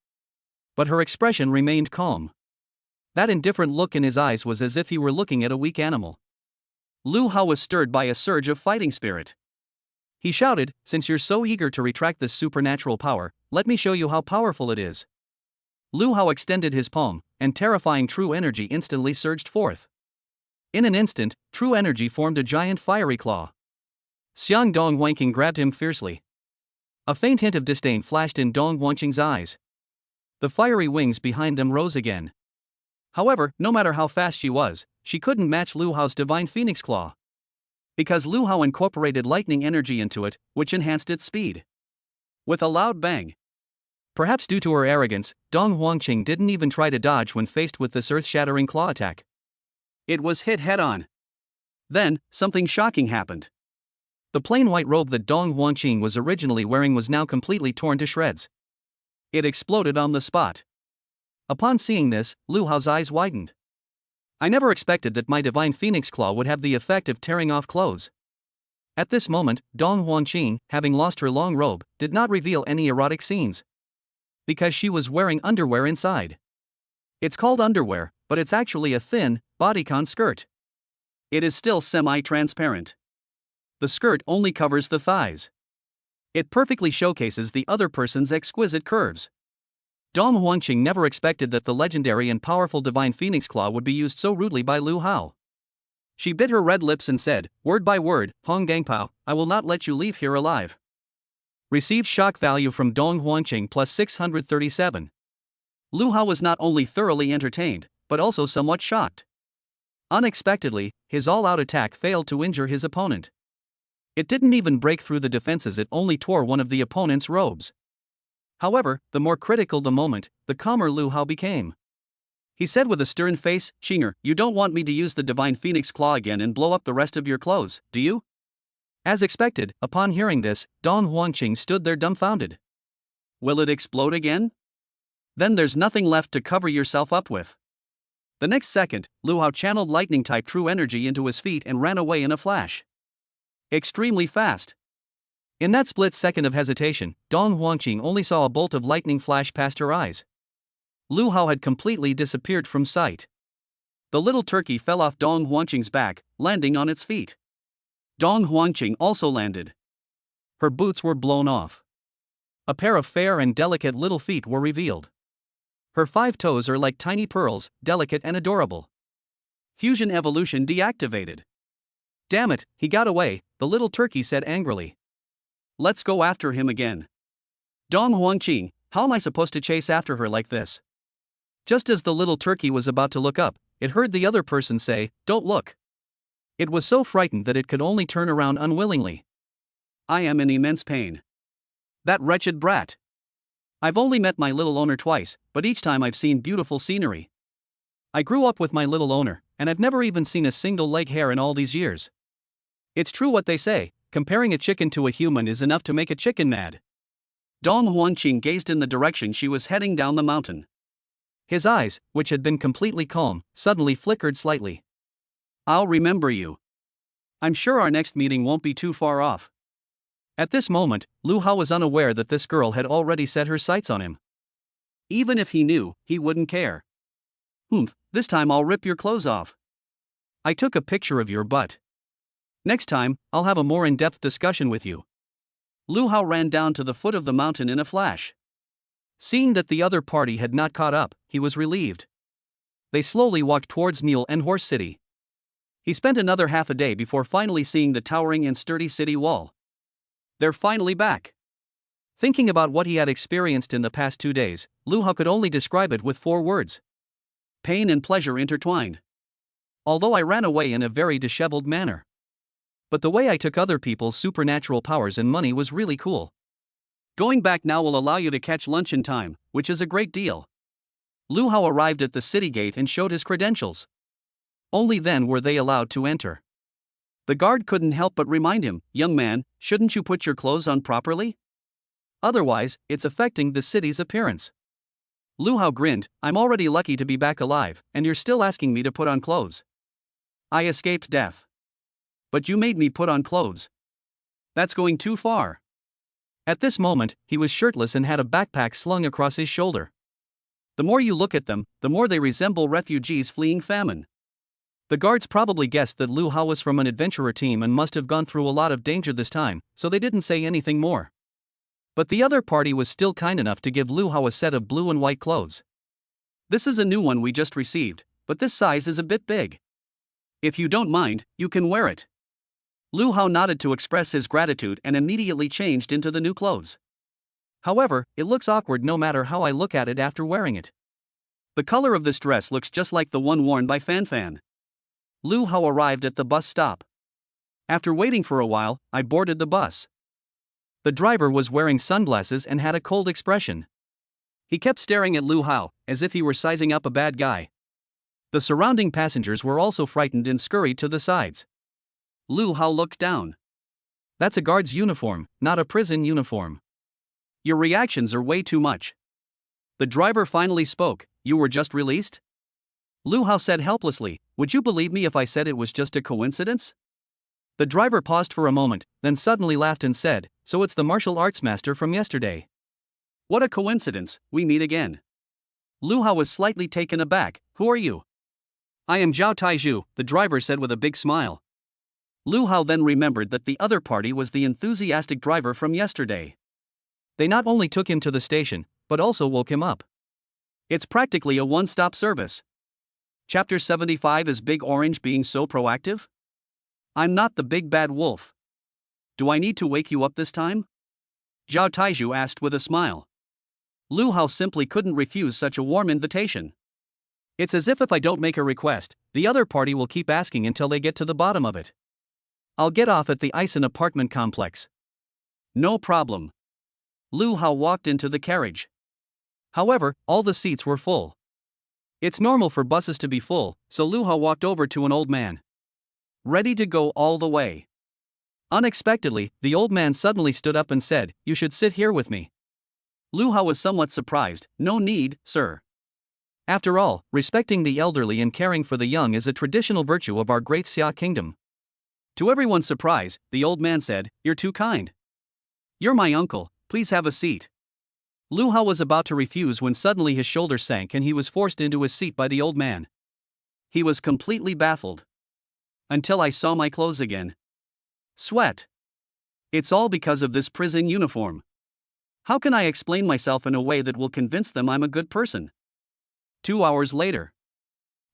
But her expression remained calm. That indifferent look in his eyes was as if he were looking at a weak animal. Lu Hao was stirred by a surge of fighting spirit. He shouted, "Since you're so eager to retract this supernatural power, let me show you how powerful it is." Lu Hao extended his palm, and terrifying true energy instantly surged forth. In an instant, true energy formed a giant fiery claw. Xiang Dong Wanqing grabbed him fiercely. A faint hint of disdain flashed in Dong Wanqing's eyes. The fiery wings behind them rose again. However, no matter how fast she couldn't match Lu Hao's divine phoenix claw. Because Lu Hao incorporated lightning energy into it, which enhanced its speed. With a loud bang. Perhaps due to her arrogance, Dong Huangqing didn't even try to dodge when faced with this earth-shattering claw attack. It was hit head-on. Then, something shocking happened. The plain white robe that Dong Huangqing was originally wearing was now completely torn to shreds. It exploded on the spot. Upon seeing this, Lu Hao's eyes widened. I never expected that my divine phoenix claw would have the effect of tearing off clothes. At this moment, Dong Huangqing, having lost her long robe, did not reveal any erotic scenes. Because she was wearing underwear inside. It's called underwear, but it's actually a thin, bodycon skirt. It is still semi-transparent. The skirt only covers the thighs. It perfectly showcases the other person's exquisite curves. Dong Huangqing never expected that the legendary and powerful divine phoenix claw would be used so rudely by Lu Hao. She bit her red lips and said, word by word, "Hong Gangpao, I will not let you leave here alive." Received shock value from Dong Huangqing plus 637. Lu Hao was not only thoroughly entertained, but also somewhat shocked. Unexpectedly, his all-out attack failed to injure his opponent. It didn't even break through the defenses, it only tore one of the opponent's robes. However, the more critical the moment, the calmer Lu Hao became. He said with a stern face, "Xinger, you don't want me to use the divine phoenix claw again and blow up the rest of your clothes, do you?" As expected, upon hearing this, Dong Huangqing stood there dumbfounded. Will it explode again? Then there's nothing left to cover yourself up with. The next second, Lu Hao channeled lightning-type true energy into his feet and ran away in a flash. Extremely fast. In that split second of hesitation, Dong Huangqing only saw a bolt of lightning flash past her eyes. Lu Hao had completely disappeared from sight. The little turkey fell off Dong Huangqing's back, landing on its feet. Dong Huangqing also landed. Her boots were blown off. A pair of fair and delicate little feet were revealed. Her 5 toes are like tiny pearls, delicate and adorable. Fusion evolution deactivated. Damn it, he got away, the little turkey said angrily. Let's go after him again. Dong Huangqing, how am I supposed to chase after her like this? Just as the little turkey was about to look up, it heard the other person say, "Don't look." It was so frightened that it could only turn around unwillingly. I am in immense pain. That wretched brat. I've only met my little owner twice, but each time I've seen beautiful scenery. I grew up with my little owner, and I've never even seen a single leg hair in all these years. It's true what they say, comparing a chicken to a human is enough to make a chicken mad. Dong Huangqing gazed in the direction she was heading down the mountain. His eyes, which had been completely calm, suddenly flickered slightly. I'll remember you. I'm sure our next meeting won't be too far off. At this moment, Lu Hao was unaware that this girl had already set her sights on him. Even if he knew, he wouldn't care. This time I'll rip your clothes off. I took a picture of your butt. Next time, I'll have a more in-depth discussion with you. Lu Hao ran down to the foot of the mountain in a flash. Seeing that the other party had not caught up, he was relieved. They slowly walked towards Mule and Horse City. He spent another half a day before finally seeing the towering and sturdy city wall. They're finally back. Thinking about what he had experienced in the past 2 days, Lu Hao could only describe it with 4 words. Pain and pleasure intertwined. Although I ran away in a very disheveled manner. But the way I took other people's supernatural powers and money was really cool. Going back now will allow you to catch lunch in time, which is a great deal. Lu Hao arrived at the city gate and showed his credentials. Only then were they allowed to enter. The guard couldn't help but remind him, "Young man, shouldn't you put your clothes on properly? Otherwise, it's affecting the city's appearance." Lu Hao grinned, "I'm already lucky to be back alive, and you're still asking me to put on clothes. I escaped death. But you made me put on clothes. That's going too far." At this moment, he was shirtless and had a backpack slung across his shoulder. The more you look at them, the more they resemble refugees fleeing famine. The guards probably guessed that Lu Hao was from an adventurer team and must have gone through a lot of danger this time, so they didn't say anything more. But the other party was still kind enough to give Lu Hao a set of blue and white clothes. "This is a new one we just received, but this size is a bit big. If you don't mind, you can wear it." Lu Hao nodded to express his gratitude and immediately changed into the new clothes. "However, it looks awkward no matter how I look at it after wearing it. The color of this dress looks just like the one worn by Fan Fan." Lu Hao arrived at the bus stop. After waiting for a while, I boarded the bus. The driver was wearing sunglasses and had a cold expression. He kept staring at Lu Hao, as if he were sizing up a bad guy. The surrounding passengers were also frightened and scurried to the sides. Lu Hao looked down. "That's a guard's uniform, not a prison uniform. Your reactions are way too much." The driver finally spoke, "You were just released?" Lu Hao said helplessly, "Would you believe me if I said it was just a coincidence?" The driver paused for a moment, then suddenly laughed and said, "So it's the martial arts master from yesterday. What a coincidence, we meet again." Lu Hao was slightly taken aback. "Who are you?" "I am Zhao Taizhu," the driver said with a big smile. Lu Hao then remembered that the other party was the enthusiastic driver from yesterday. They not only took him to the station, but also woke him up. It's practically a one-stop service. Chapter 75 is Big Orange being so proactive? I'm not the big bad wolf. Do I need to wake you up this time? Zhao Taizhu asked with a smile. Lu Hao simply couldn't refuse such a warm invitation. It's as if I don't make a request, the other party will keep asking until they get to the bottom of it. I'll get off at the Ison apartment complex. No problem. Lu Hao walked into the carriage. However, all the seats were full. It's normal for buses to be full, so Lu Hao walked over to an old man. Ready to go all the way. Unexpectedly, the old man suddenly stood up and said, "You should sit here with me." Lu Hao was somewhat surprised. "No need, sir. After all, respecting the elderly and caring for the young is a traditional virtue of our great Xia kingdom." To everyone's surprise, the old man said, "You're too kind. You're my uncle, please have a seat." Lu Hao was about to refuse when suddenly his shoulders sank and he was forced into his seat by the old man. He was completely baffled. Until I saw my clothes again. Sweat. It's all because of this prison uniform. How can I explain myself in a way that will convince them I'm a good person? 2 hours later.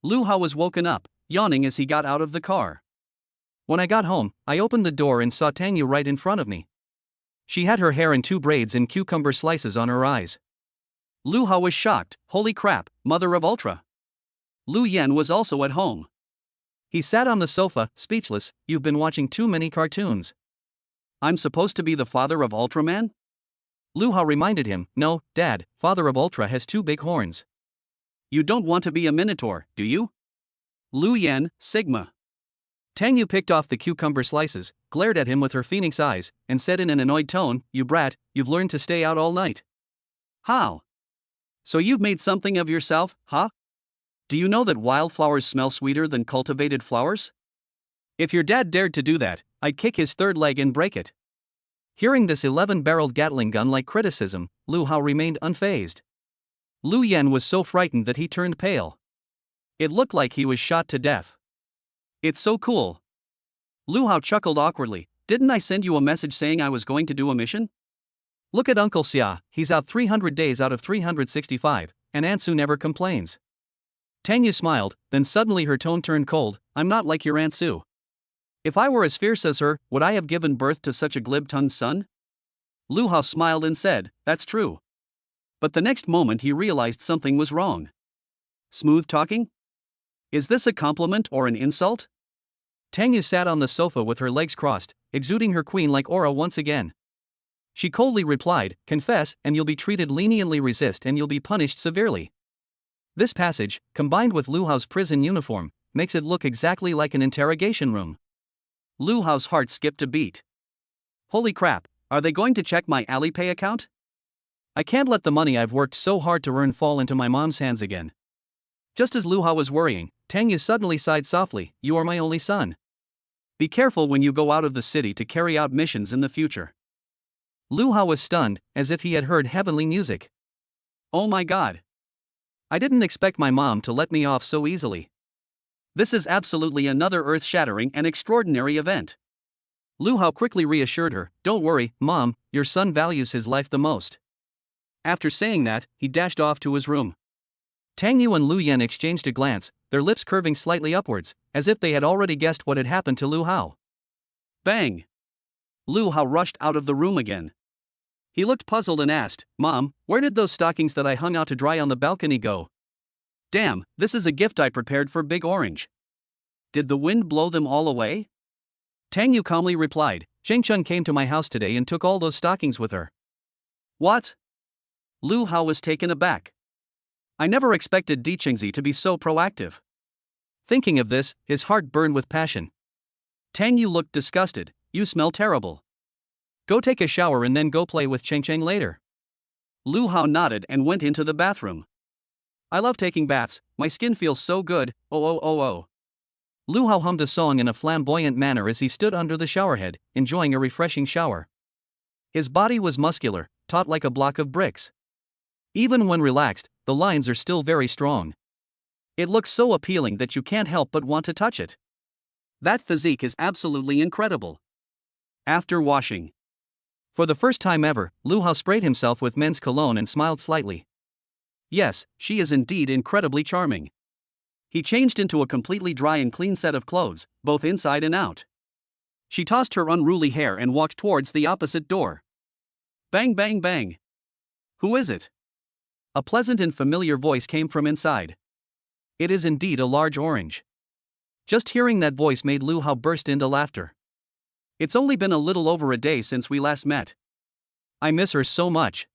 Lu Hao was woken up, yawning as he got out of the car. When I got home, I opened the door and saw Tanya right in front of me. She had her hair in 2 braids and cucumber slices on her eyes. Lu Hao was shocked. "Holy crap, Mother of Ultra." Lu Yan was also at home. He sat on the sofa, speechless. "You've been watching too many cartoons." "I'm supposed to be the father of Ultraman?" Lu Hao reminded him, "No, Dad, Father of Ultra has 2 big horns." "You don't want to be a Minotaur, do you?" Lu Yan, Sigma. Tanya picked off the cucumber slices, glared at him with her phoenix eyes, and said in an annoyed tone, "You brat, you've learned to stay out all night." "How? So you've made something of yourself, huh? Do you know that wildflowers smell sweeter than cultivated flowers? If your dad dared to do that, I'd kick his 3rd leg and break it." Hearing this 11-barreled Gatling gun-like criticism, Lu Hao remained unfazed. Lu Yan was so frightened that he turned pale. It looked like he was shot to death. "It's so cool." Lu Hao chuckled awkwardly. "Didn't I send you a message saying I was going to do a mission? Look at Uncle Xia, he's out 300 days out of 365, and Aunt Su never complains." Tanya smiled, then suddenly her tone turned cold. "I'm not like your Aunt Su. If I were as fierce as her, would I have given birth to such a glib-tongued son?" Lu Hao smiled and said, "That's true." But the next moment he realized something was wrong. Smooth talking? Is this a compliment or an insult? Tanya sat on the sofa with her legs crossed, exuding her queen-like aura once again. She coldly replied, "Confess, and you'll be treated leniently. Resist and you'll be punished severely." This passage, combined with Lu Hao's prison uniform, makes it look exactly like an interrogation room. Lu Hao's heart skipped a beat. Holy crap, are they going to check my Alipay account? I can't let the money I've worked so hard to earn fall into my mom's hands again. Just as Lu Hao was worrying, Tang Yu suddenly sighed softly, "You are my only son. Be careful when you go out of the city to carry out missions in the future." Lu Hao was stunned, as if he had heard heavenly music. Oh my god. I didn't expect my mom to let me off so easily. This is absolutely another earth-shattering and extraordinary event. Lu Hao quickly reassured her, "Don't worry, Mom, your son values his life the most." After saying that, he dashed off to his room. Tang Yu and Lu Yan exchanged a glance, their lips curving slightly upwards, as if they had already guessed what had happened to Lu Hao. Bang! Lu Hao rushed out of the room again. He looked puzzled and asked, "Mom, where did those stockings that I hung out to dry on the balcony go? Damn, this is a gift I prepared for Big Orange. Did the wind blow them all away?" Tang Yu calmly replied, "Cheng Chun came to my house today and took all those stockings with her." What? Lu Hao was taken aback. I never expected Di Chengzi to be so proactive. Thinking of this, his heart burned with passion. Tang Yu looked disgusted. "You smell terrible. Go take a shower and then go play with Cheng Cheng later." Lu Hao nodded and went into the bathroom. "I love taking baths, my skin feels so good, oh oh oh oh." Lu Hao hummed a song in a flamboyant manner as he stood under the showerhead, enjoying a refreshing shower. His body was muscular, taut like a block of bricks. Even when relaxed, the lines are still very strong. It looks so appealing that you can't help but want to touch it. That physique is absolutely incredible. After washing, for the first time ever, Lu Hao sprayed himself with men's cologne and smiled slightly. Yes, she is indeed incredibly charming. He changed into a completely dry and clean set of clothes, both inside and out. She tossed her unruly hair and walked towards the opposite door. Bang bang bang. Who is it? A pleasant and familiar voice came from inside. It is indeed a large orange. Just hearing that voice made Lu Hao burst into laughter. It's only been a little over a day since we last met. I miss her so much.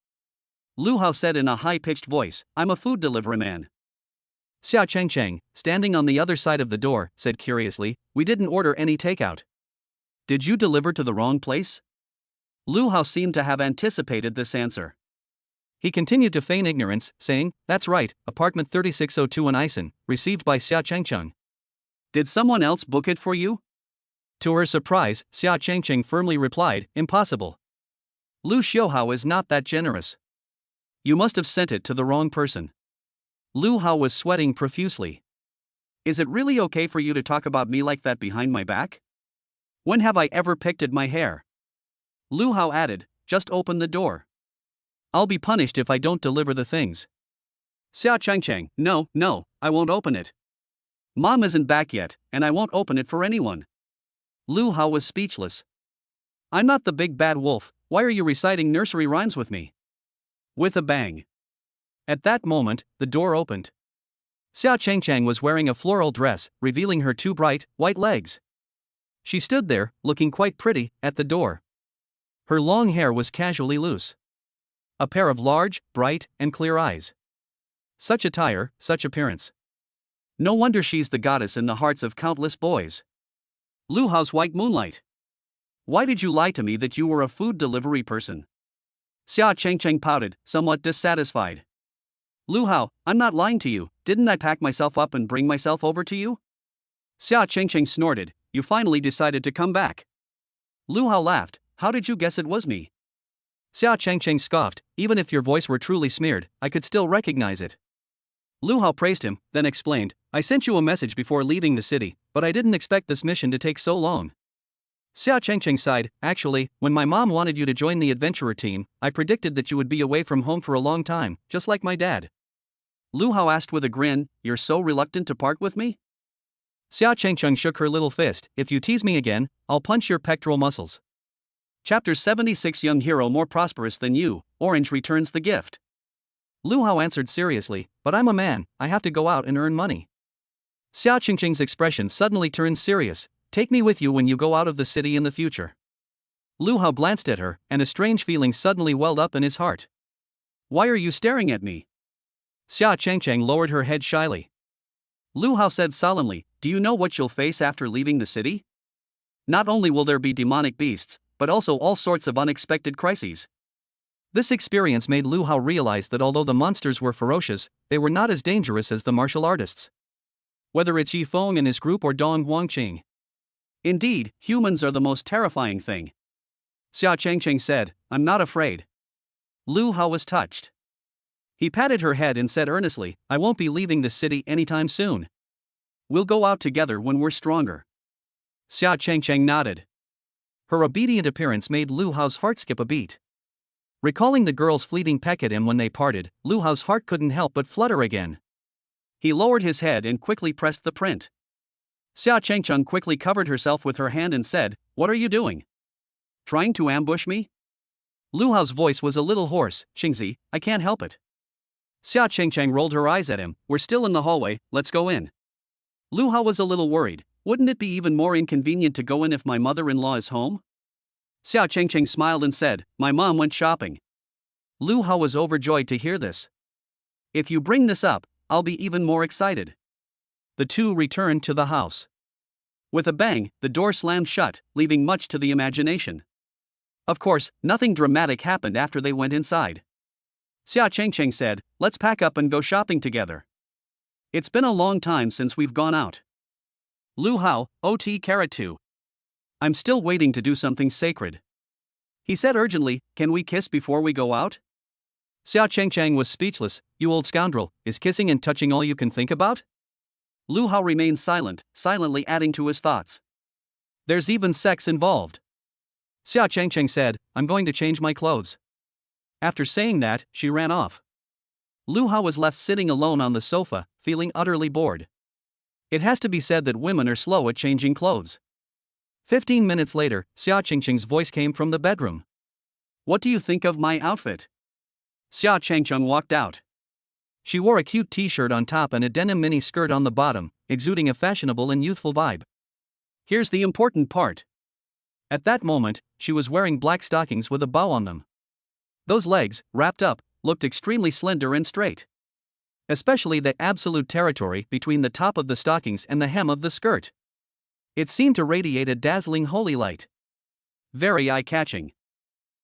Lu Hao said in a high-pitched voice, "I'm a food delivery man." Xia Chengcheng, standing on the other side of the door, said curiously, "We didn't order any takeout. Did you deliver to the wrong place?" Lu Hao seemed to have anticipated this answer. He continued to feign ignorance, saying, "That's right, apartment 3602 in Isen, received by Xia Chengcheng." "Did someone else book it for you?" To her surprise, Xia Chengcheng firmly replied, "Impossible. Lu Xiuhao is not that generous. You must have sent it to the wrong person." Lu Hao was sweating profusely. "Is it really okay for you to talk about me like that behind my back? When have I ever picked at my hair?" Lu Hao added, "Just open the door. I'll be punished if I don't deliver the things." Xia Chengcheng, no, I won't open it. Mom isn't back yet, and I won't open it for anyone." Lu Hao was speechless. "I'm not the big bad wolf, why are you reciting nursery rhymes with me?" With a bang. At that moment, the door opened. Xia Chengcheng was wearing a floral dress, revealing her two bright, white legs. She stood there, looking quite pretty, at the door. Her long hair was casually loose. A pair of large, bright, and clear eyes. Such attire, such appearance. No wonder she's the goddess in the hearts of countless boys. Lu Hao's white moonlight. Why did you lie to me that you were a food delivery person? Xia Chengcheng pouted, somewhat dissatisfied. Lu Hao, I'm not lying to you, didn't I pack myself up and bring myself over to you? Xia Chengcheng snorted, you finally decided to come back. Lu Hao laughed, how did you guess it was me? Xia Chengcheng scoffed, even if your voice were truly smeared, I could still recognize it. Lu Hao praised him, then explained, I sent you a message before leaving the city, but I didn't expect this mission to take so long. Xia Chengcheng sighed, actually, when my mom wanted you to join the adventurer team, I predicted that you would be away from home for a long time, just like my dad. Lu Hao asked with a grin, you're so reluctant to part with me? Xia Chengcheng shook her little fist, if you tease me again, I'll punch your pectoral muscles. Chapter 76 Young hero more prosperous than you, Orange returns the gift. Lu Hao answered seriously, but I'm a man, I have to go out and earn money. Xia Chengcheng's expression suddenly turned serious, take me with you when you go out of the city in the future. Lu Hao glanced at her, and a strange feeling suddenly welled up in his heart. Why are you staring at me? Xia Chengcheng lowered her head shyly. Lu Hao said solemnly, "Do you know what you'll face after leaving the city? Not only will there be demonic beasts, but also all sorts of unexpected crises." This experience made Lu Hao realize that although the monsters were ferocious, they were not as dangerous as the martial artists. Whether it's Yi Feng and his group or Dong Huangqing. Indeed, humans are the most terrifying thing. Xia Chengcheng said, "I'm not afraid." Lu Hao was touched. He patted her head and said earnestly, "I won't be leaving the city anytime soon. We'll go out together when we're stronger." Xia Chengcheng nodded. Her obedient appearance made Lu Hao's heart skip a beat. Recalling the girl's fleeting peck at him when they parted, Lu Hao's heart couldn't help but flutter again. He lowered his head and quickly pressed the print. Xia Chengcheng quickly covered herself with her hand and said, "What are you doing? Trying to ambush me?" Lu Hao's voice was a little hoarse. "Xingzi, I can't help it." Xia Chengcheng rolled her eyes at him. "We're still in the hallway, let's go in." Lu Hao was a little worried. Wouldn't it be even more inconvenient to go in if my mother-in-law is home? Xia Chengcheng smiled and said, "My mom went shopping." Lu Hao was overjoyed to hear this. "If you bring this up, I'll be even more excited." The two returned to the house. With a bang, the door slammed shut, leaving much to the imagination. Of course, nothing dramatic happened after they went inside. Xia Chengcheng said, "Let's pack up and go shopping together. It's been a long time since we've gone out." Lu Hao, OT-2. "I'm still waiting to do something sacred." He said urgently, "Can we kiss before we go out?" Xia Chengcheng was speechless. "You old scoundrel, is kissing and touching all you can think about?" Lu Hao remained silent, silently adding to his thoughts. "There's even sex involved." Xia Chengcheng said, "I'm going to change my clothes." After saying that, she ran off. Lu Hao was left sitting alone on the sofa, feeling utterly bored. It has to be said that women are slow at changing clothes. 15 minutes later, Xia Chengcheng's voice came from the bedroom. "What do you think of my outfit?" Xia Chengcheng walked out. She wore a cute t-shirt on top and a denim mini skirt on the bottom, exuding a fashionable and youthful vibe. Here's the important part. At that moment, she was wearing black stockings with a bow on them. Those legs, wrapped up, looked extremely slender and straight. Especially the absolute territory between the top of the stockings and the hem of the skirt. It seemed to radiate a dazzling holy light. Very eye-catching.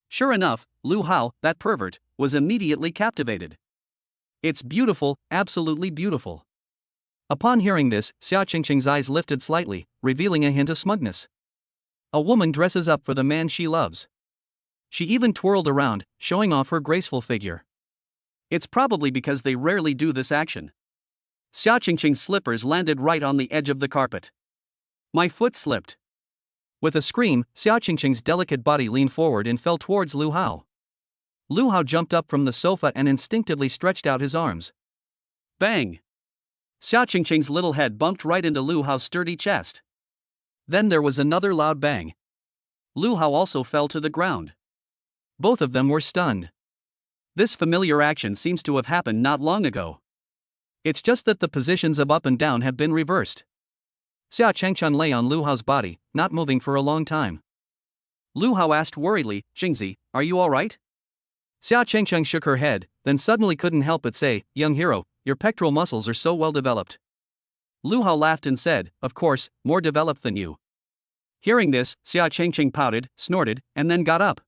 Sure enough, Lu Hao, that pervert, was immediately captivated. "It's beautiful, absolutely beautiful." Upon hearing this, Xia Chengcheng's eyes lifted slightly, revealing a hint of smugness. A woman dresses up for the man she loves. She even twirled around, showing off her graceful figure. It's probably because they rarely do this action. Xia Chengcheng's slippers landed right on the edge of the carpet. "My foot slipped." With a scream, Xia Chengcheng's delicate body leaned forward and fell towards Lu Hao. Lu Hao jumped up from the sofa and instinctively stretched out his arms. Bang! Xia Chengcheng's little head bumped right into Lu Hao's sturdy chest. Then there was another loud bang. Lu Hao also fell to the ground. Both of them were stunned. This familiar action seems to have happened not long ago. It's just that the positions of up and down have been reversed. Xia Chengcheng lay on Lu Hao's body, not moving for a long time. Lu Hao asked worriedly, "Xingzi, are you alright?" Xia Chengcheng shook her head, then suddenly couldn't help but say, "Young hero, your pectoral muscles are so well developed." Lu Hao laughed and said, "Of course, more developed than you." Hearing this, Xia Chengcheng pouted, snorted, and then got up.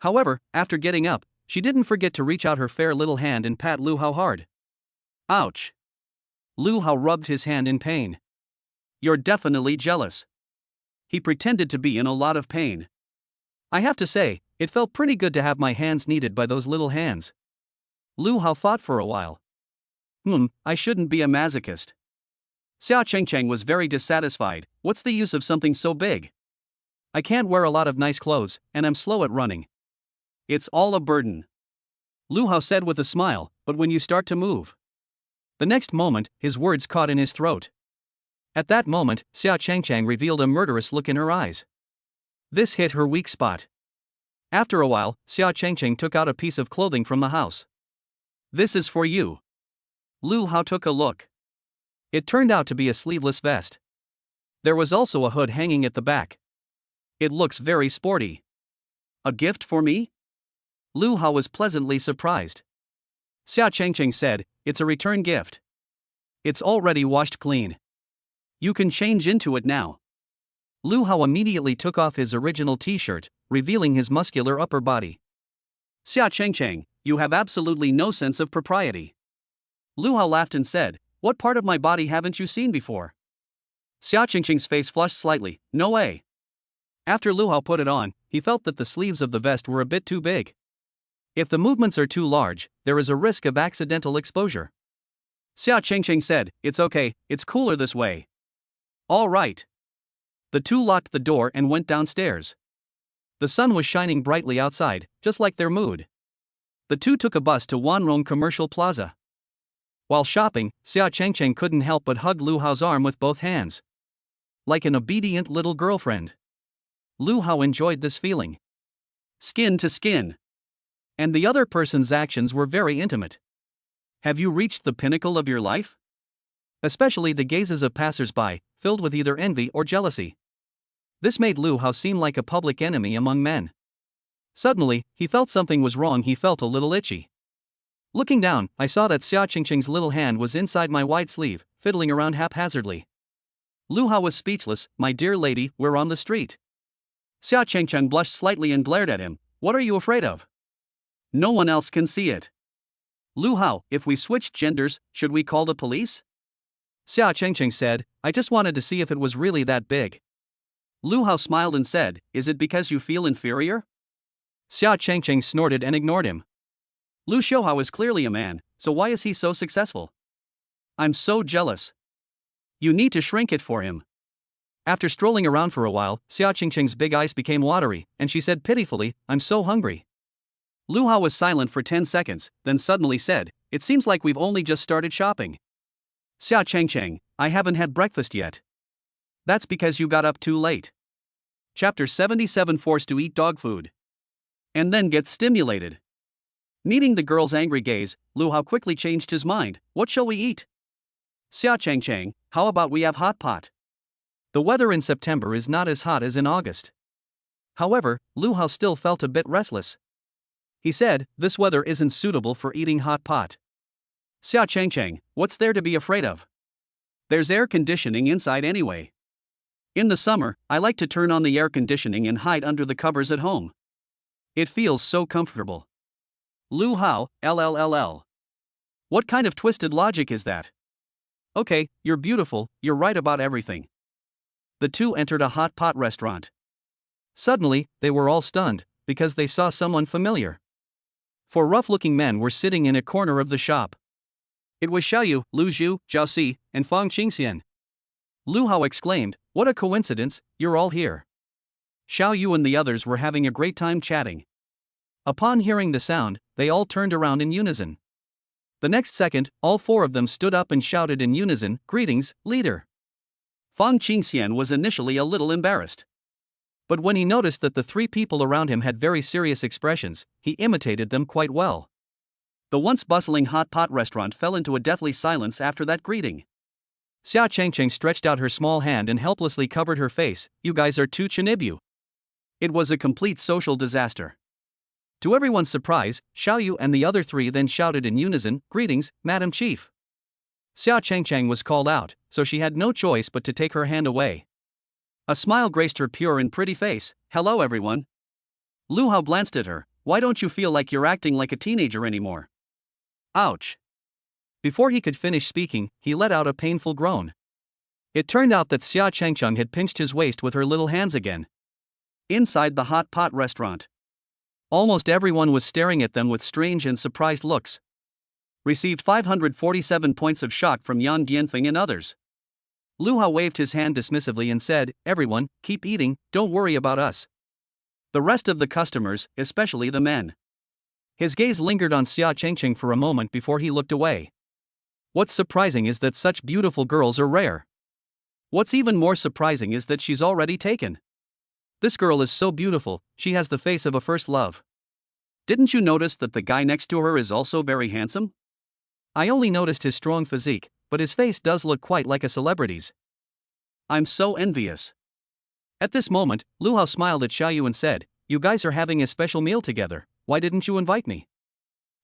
However, after getting up, she didn't forget to reach out her fair little hand and pat Lu Hao hard. Ouch! Lu Hao rubbed his hand in pain. "You're definitely jealous." He pretended to be in a lot of pain. "I have to say, it felt pretty good to have my hands kneaded by those little hands." Lu Hao thought for a while. I shouldn't be a masochist. Xia Chengcheng was very dissatisfied. What's the use of something so big? I can't wear a lot of nice clothes, and I'm slow at running. It's all a burden. Lu Hao said with a smile, "But when you start to move." The next moment, his words caught in his throat. At that moment, Xia Chengcheng revealed a murderous look in her eyes. This hit her weak spot. After a while, Xia Chengcheng took out a piece of clothing from the house. "This is for you." Lu Hao took a look. It turned out to be a sleeveless vest. There was also a hood hanging at the back. "It looks very sporty." "A gift for me?" Lu Hao was pleasantly surprised. Xia Chengcheng said, it's a return gift. It's already washed clean. You can change into it now. Lu Hao immediately took off his original t-shirt, revealing his muscular upper body. Xia Chengcheng, you have absolutely no sense of propriety. Lu Hao laughed and said, what part of my body haven't you seen before? Xia Chengcheng's face flushed slightly, no way. After Lu Hao put it on, he felt that the sleeves of the vest were a bit too big. If the movements are too large, there is a risk of accidental exposure. Xia Chengcheng said, it's okay, it's cooler this way. All right. The two locked the door and went downstairs. The sun was shining brightly outside, just like their mood. The two took a bus to Wanrong Commercial Plaza. While shopping, Xia Chengcheng couldn't help but hug Lu Hao's arm with both hands. Like an obedient little girlfriend. Lu Hao enjoyed this feeling. Skin to skin. And the other person's actions were very intimate. Have you reached the pinnacle of your life? Especially the gazes of passers-by, filled with either envy or jealousy. This made Lu Hao seem like a public enemy among men. Suddenly, he felt something was wrong. He felt a little itchy. Looking down, I saw that Xia Chengcheng's little hand was inside my wide sleeve, fiddling around haphazardly. Lu Hao was speechless. My dear lady, we're on the street. Xia Chengcheng blushed slightly and glared at him. What are you afraid of? No one else can see it. Lu Hao, if we switched genders, should we call the police? Xia Chengcheng said, I just wanted to see if it was really that big. Lu Hao smiled and said, is it because you feel inferior? Xia Chengcheng snorted and ignored him. Lu Xiaohao is clearly a man, so why is he so successful? I'm so jealous. You need to shrink it for him. After strolling around for a while, Xia Chengcheng's big eyes became watery, and she said pitifully, I'm so hungry. Lu Hao was silent for 10 seconds, then suddenly said, it seems like we've only just started shopping. Xia Chengcheng, I haven't had breakfast yet. That's because you got up too late. Chapter 77 Forced to eat dog food. And then get stimulated. Meeting the girl's angry gaze, Lu Hao quickly changed his mind. What shall we eat? Xia Chengcheng, how about we have hot pot? The weather in September is not as hot as in August. However, Lu Hao still felt a bit restless. He said, this weather isn't suitable for eating hot pot. Xia Chengcheng, what's there to be afraid of? There's air conditioning inside anyway. In the summer, I like to turn on the air conditioning and hide under the covers at home. It feels so comfortable. Lu Hao, LLLL. What kind of twisted logic is that? Okay, you're beautiful, you're right about everything. The two entered a hot pot restaurant. Suddenly, they were all stunned, because they saw someone familiar. Four rough-looking men were sitting in a corner of the shop. It was Xiaoyu, Lu Zhu, Zhao Si, and Fang Qingxian. Lu Hao exclaimed, what a coincidence, you're all here. Xiaoyu and the others were having a great time chatting. Upon hearing the sound, they all turned around in unison. The next second, all four of them stood up and shouted in unison, greetings, leader. Fang Qingxian was initially a little embarrassed. But when he noticed that the three people around him had very serious expressions, he imitated them quite well. The once bustling hot pot restaurant fell into a deathly silence after that greeting. Xia Chengcheng stretched out her small hand and helplessly covered her face. You guys are too chinibu. It was a complete social disaster. To everyone's surprise, Xiaoyu and the other three then shouted in unison, greetings, Madam Chief. Xia Chengcheng was called out, so she had no choice but to take her hand away. A smile graced her pure and pretty face. Hello everyone. Lu Hao glanced at her. Why don't you feel like you're acting like a teenager anymore? Ouch. Before he could finish speaking, he let out a painful groan. It turned out that Xia Chengcheng had pinched his waist with her little hands again. Inside the hot pot restaurant, almost everyone was staring at them with strange and surprised looks. Received 547 points of shock from Yan Dianfeng and others. Lu Hao waved his hand dismissively and said, everyone, keep eating, don't worry about us. The rest of the customers, especially the men. His gaze lingered on Xia Chengcheng for a moment before he looked away. What's surprising is that such beautiful girls are rare. What's even more surprising is that she's already taken. This girl is so beautiful, she has the face of a first love. Didn't you notice that the guy next to her is also very handsome? I only noticed his strong physique, but his face does look quite like a celebrity's. I'm so envious. At this moment, Lu Hao smiled at Xiaoyu and said, you guys are having a special meal together, why didn't you invite me?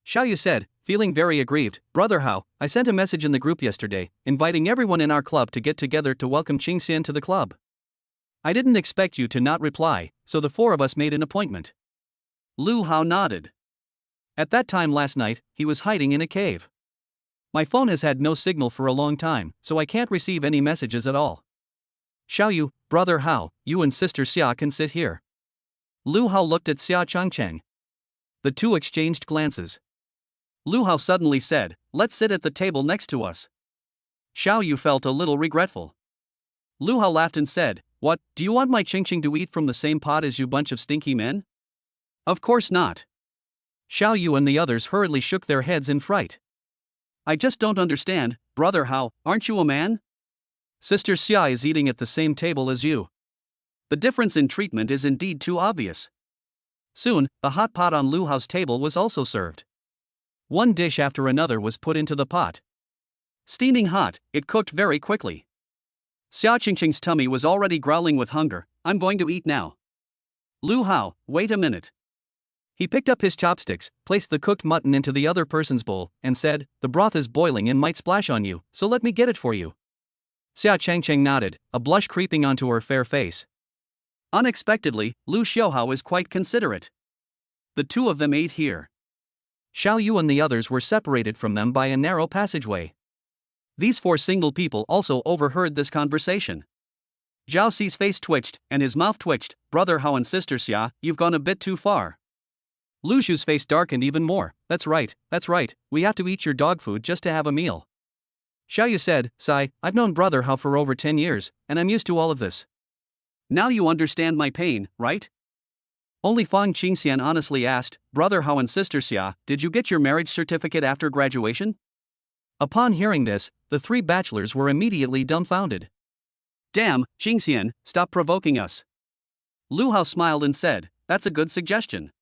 Xiaoyu said, Feeling very aggrieved, Brother Hao, I sent a message in the group yesterday, inviting everyone in our club to get together to welcome Qingxian to the club. I didn't expect you to not reply, so the four of us made an appointment. Lu Hao nodded. At that time last night, he was hiding in a cave. My phone has had no signal for a long time, so I can't receive any messages at all. Xiaoyu, Brother Hao, you and Sister Xia can sit here. Lu Hao looked at Xia Changcheng. The two exchanged glances. Lu Hao suddenly said, let's sit at the table next to us. Xiaoyu felt a little regretful. Lu Hao laughed and said, what, do you want my Qingqing to eat from the same pot as you bunch of stinky men? Of course not. Xiaoyu and the others hurriedly shook their heads in fright. I just don't understand, Brother Hao, aren't you a man? Sister Xia is eating at the same table as you. The difference in treatment is indeed too obvious. Soon, the hot pot on Lu Hao's table was also served. One dish after another was put into the pot. Steaming hot, it cooked very quickly. Xia Qingqing's tummy was already growling with hunger. I'm going to eat now. Lu Hao, wait a minute. He picked up his chopsticks, placed the cooked mutton into the other person's bowl, and said, the broth is boiling and might splash on you, so let me get it for you. Xia Changcheng nodded, a blush creeping onto her fair face. Unexpectedly, Lu Xiaohao is quite considerate. The two of them ate here. Xiaoyu and the others were separated from them by a narrow passageway. These four single people also overheard this conversation. Zhao Xi's face twitched, and his mouth twitched. Brother Hao and Sister Xia, you've gone a bit too far. Lu Shu's face darkened even more. That's right, we have to eat your dog food just to have a meal. Xiaoyu said, Sai, I've known Brother Hao for over 10 years, and I'm used to all of this. Now you understand my pain, right? Only Fang Qingxian honestly asked, Brother Hao and Sister Xia, did you get your marriage certificate after graduation? Upon hearing this, the three bachelors were immediately dumbfounded. Damn, Qingxian, stop provoking us. Lu Hao smiled and said, that's a good suggestion.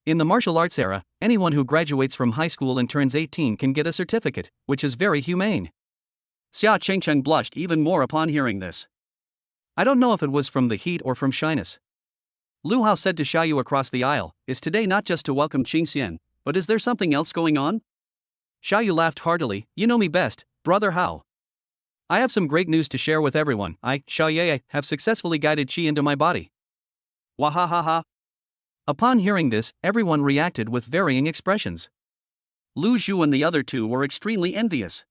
In the martial arts era, anyone who graduates from high school and turns 18 can get a certificate, which is very humane. Xia Chengcheng blushed even more upon hearing this. I don't know if it was from the heat or from shyness. Lu Hao said to Xiaoyu across the aisle, is today not just to welcome Qingxian, but is there something else going on? Xiaoyu laughed heartily, you know me best, Brother Hao. I have some great news to share with everyone. I, Xiaoye, have successfully guided qi into my body. Wahahaha. Upon hearing this, everyone reacted with varying expressions. Lu Zhu and the other two were extremely envious.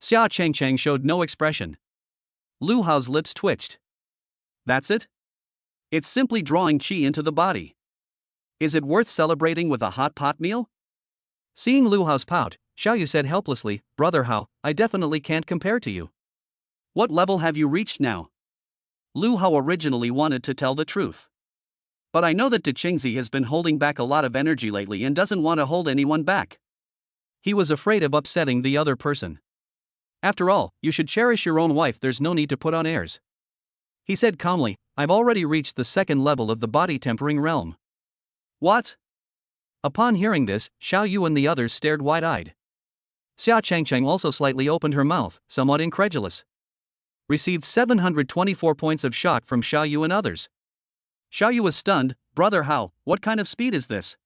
Xia Chengcheng showed no expression. Lu Hao's lips twitched. That's it? It's simply drawing qi into the body. Is it worth celebrating with a hot pot meal? Seeing Lu Hao's pout, Xiaoyu said helplessly, Brother Hao, I definitely can't compare to you. What level have you reached now? Lu Hao originally wanted to tell the truth. But I know that De Qingzi has been holding back a lot of energy lately and doesn't want to hold anyone back. He was afraid of upsetting the other person. After all, you should cherish your own wife, there's no need to put on airs. He said calmly, I've already reached the second level of the body tempering realm. What? Upon hearing this, Xiaoyu and the others stared wide-eyed. Xia Changcheng also slightly opened her mouth, somewhat incredulous. Received 724 points of shock from Xiaoyu and others. Xiaoyu was stunned, Brother Hao, what kind of speed is this?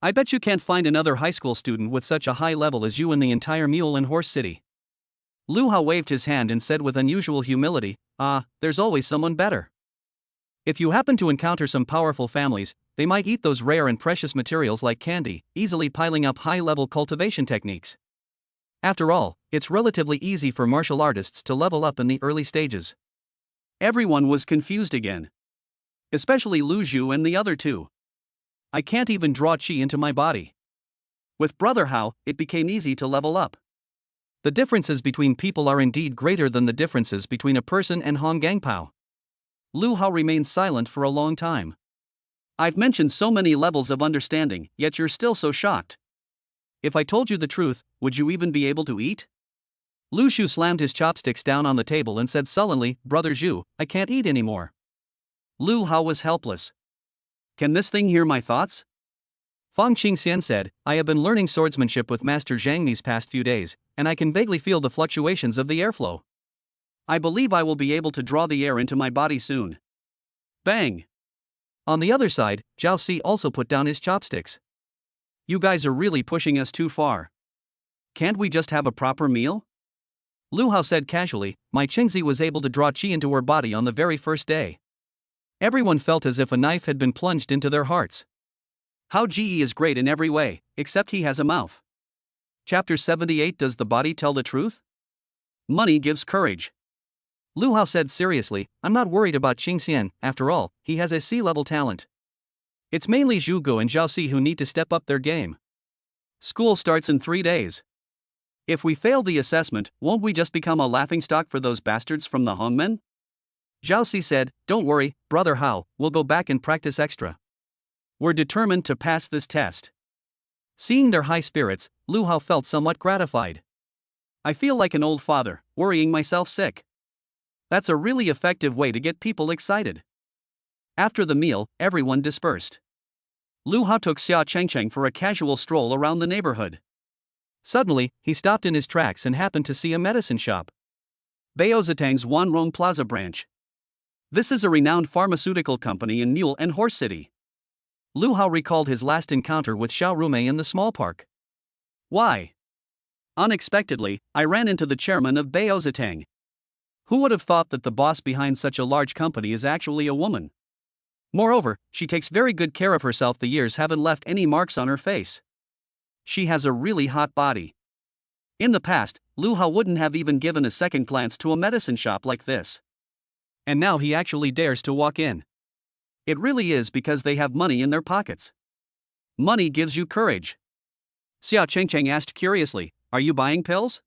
I bet you can't find another high school student with such a high level as you in the entire Mule and Horse City. Lu Hao waved his hand and said with unusual humility, there's always someone better. If you happen to encounter some powerful families, they might eat those rare and precious materials like candy, easily piling up high-level cultivation techniques. After all, it's relatively easy for martial artists to level up in the early stages. Everyone was confused again. Especially Lu Zhu and the other two. I can't even draw qi into my body. With Brother Hao, it became easy to level up. The differences between people are indeed greater than the differences between a person and Hong Gangpao. Lu Hao remained silent for a long time. I've mentioned so many levels of understanding, yet you're still so shocked. If I told you the truth, would you even be able to eat? Lu Shu slammed his chopsticks down on the table and said sullenly, Brother Zhu, I can't eat anymore. Lu Hao was helpless. Can this thing hear my thoughts? Fang Qingxian said, I have been learning swordsmanship with Master Zhang these past few days, and I can vaguely feel the fluctuations of the airflow. I believe I will be able to draw the air into my body soon. Bang! On the other side, Zhao Si also put down his chopsticks. You guys are really pushing us too far. Can't we just have a proper meal? Lu Hao said casually. My Qingzi was able to draw qi into her body on the very first day. Everyone felt as if a knife had been plunged into their hearts. How Ji is great in every way, except he has a mouth. Chapter 78. Does the body tell the truth? Money gives courage. Lu Hao said seriously, I'm not worried about Qing Xian, after all, he has a SSS-level talent. It's mainly Zhu Gu and Zhao Si who need to step up their game. School starts in 3 days. If we fail the assessment, won't we just become a laughingstock for those bastards from the Hongmen? Zhao Si said, don't worry, brother Hao, we'll go back and practice extra. We're determined to pass this test. Seeing their high spirits, Lu Hao felt somewhat gratified. I feel like an old father, worrying myself sick. That's a really effective way to get people excited. After the meal, everyone dispersed. Lu Hao took Xia Chengcheng for a casual stroll around the neighborhood. Suddenly, he stopped in his tracks and happened to see a medicine shop. Baozitang's Wanrong Plaza branch. This is a renowned pharmaceutical company in Mule and Horse City. Lu Hao recalled his last encounter with Xiao Rumei in the small park. Why? Unexpectedly, I ran into the chairman of Baozitang. Who would have thought that the boss behind such a large company is actually a woman? Moreover, she takes very good care of herself. The years haven't left any marks on her face. She has a really hot body. In the past, Lu Hao wouldn't have even given a second glance to a medicine shop like this. And now he actually dares to walk in. It really is because they have money in their pockets. Money gives you courage. Xia Chengcheng asked curiously, are you buying pills?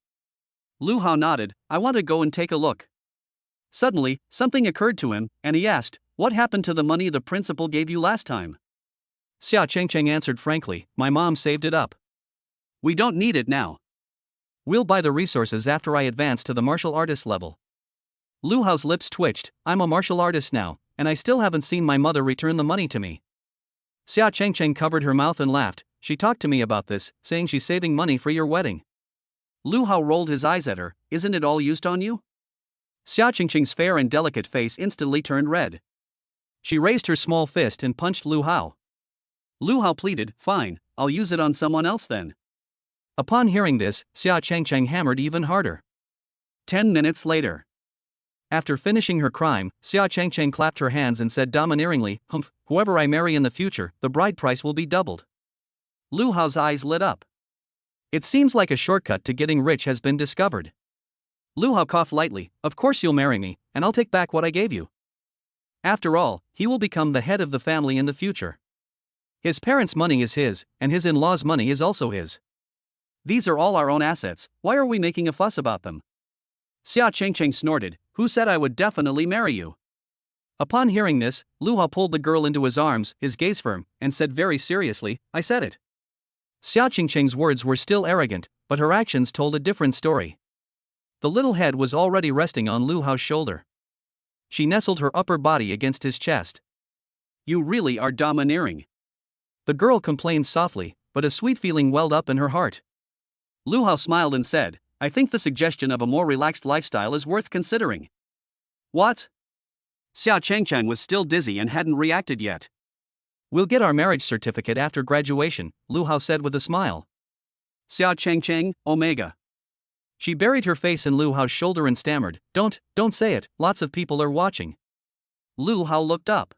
Lu Hao nodded, I want to go and take a look. Suddenly, something occurred to him, and he asked, what happened to the money the principal gave you last time? Xia Chengcheng answered frankly, my mom saved it up. We don't need it now. We'll buy the resources after I advance to the martial artist level. Lu Hao's lips twitched, I'm a martial artist now, and I still haven't seen my mother return the money to me. Xia Chengcheng covered her mouth and laughed, she talked to me about this, saying she's saving money for your wedding. Lu Hao rolled his eyes at her, isn't it all used on you? Xia Chengcheng's fair and delicate face instantly turned red. She raised her small fist and punched Lu Hao. Lu Hao pleaded, fine, I'll use it on someone else then. Upon hearing this, Xia Chengcheng hammered even harder. 10 minutes later. After finishing her crime, Xia Chengcheng clapped her hands and said domineeringly, humph, whoever I marry in the future, the bride price will be doubled. Lu Hao's eyes lit up. It seems like a shortcut to getting rich has been discovered. Lu Hao coughed lightly, of course you'll marry me, and I'll take back what I gave you. After all, he will become the head of the family in the future. His parents' money is his, and his in-laws' money is also his. These are all our own assets, why are we making a fuss about them? Xia Chengcheng snorted, who said I would definitely marry you? Upon hearing this, Lu Hao pulled the girl into his arms, his gaze firm, and said very seriously, I said it. Xia Chengcheng's words were still arrogant, but her actions told a different story. The little head was already resting on Lu Hao's shoulder. She nestled her upper body against his chest. You really are domineering. The girl complained softly, but a sweet feeling welled up in her heart. Lu Hao smiled and said, I think the suggestion of a more relaxed lifestyle is worth considering. What? Xia Chengcheng was still dizzy and hadn't reacted yet. We'll get our marriage certificate after graduation, Lu Hao said with a smile. Xia Chengcheng, Omega. She buried her face in Lu Hao's shoulder and stammered, don't say it, lots of people are watching. Lu Hao looked up.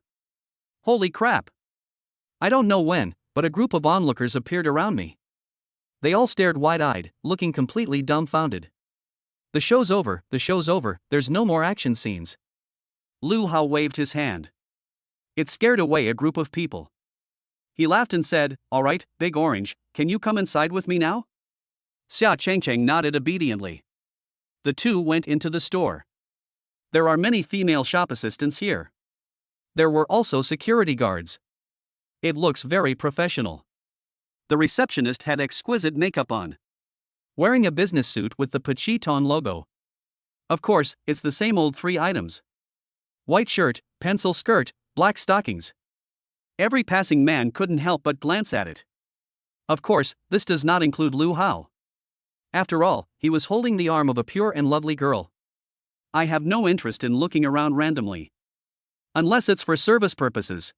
Holy crap. I don't know when, but a group of onlookers appeared around me. They all stared wide-eyed, looking completely dumbfounded. The show's over, there's no more action scenes. Lu Hao waved his hand. It scared away a group of people. He laughed and said, all right, Big Orange, can you come inside with me now? Xia Chengcheng nodded obediently. The two went into the store. There are many female shop assistants here. There were also security guards. It looks very professional. The receptionist had exquisite makeup on. Wearing a business suit with the Pachiton logo. Of course, it's the same old 3 items. White shirt, pencil skirt, black stockings. Every passing man couldn't help but glance at it. Of course, this does not include Lu Hao. After all, he was holding the arm of a pure and lovely girl. I have no interest in looking around randomly. Unless it's for service purposes.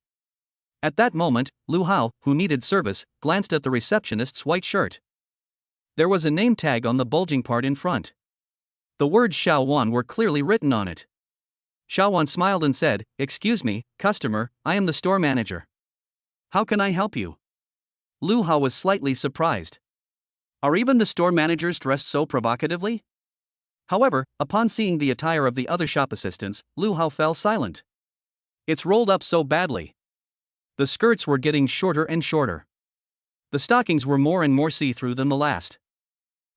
At that moment, Lu Hao, who needed service, glanced at the receptionist's white shirt. There was a name tag on the bulging part in front. The words Xiao Wan were clearly written on it. Xiao Wan smiled and said, "Excuse me, customer, I am the store manager. How can I help you?" Lu Hao was slightly surprised. Are even the store managers dressed so provocatively? However, upon seeing the attire of the other shop assistants, Lu Hao fell silent. It's rolled up so badly. The skirts were getting shorter and shorter. The stockings were more and more see-through than the last.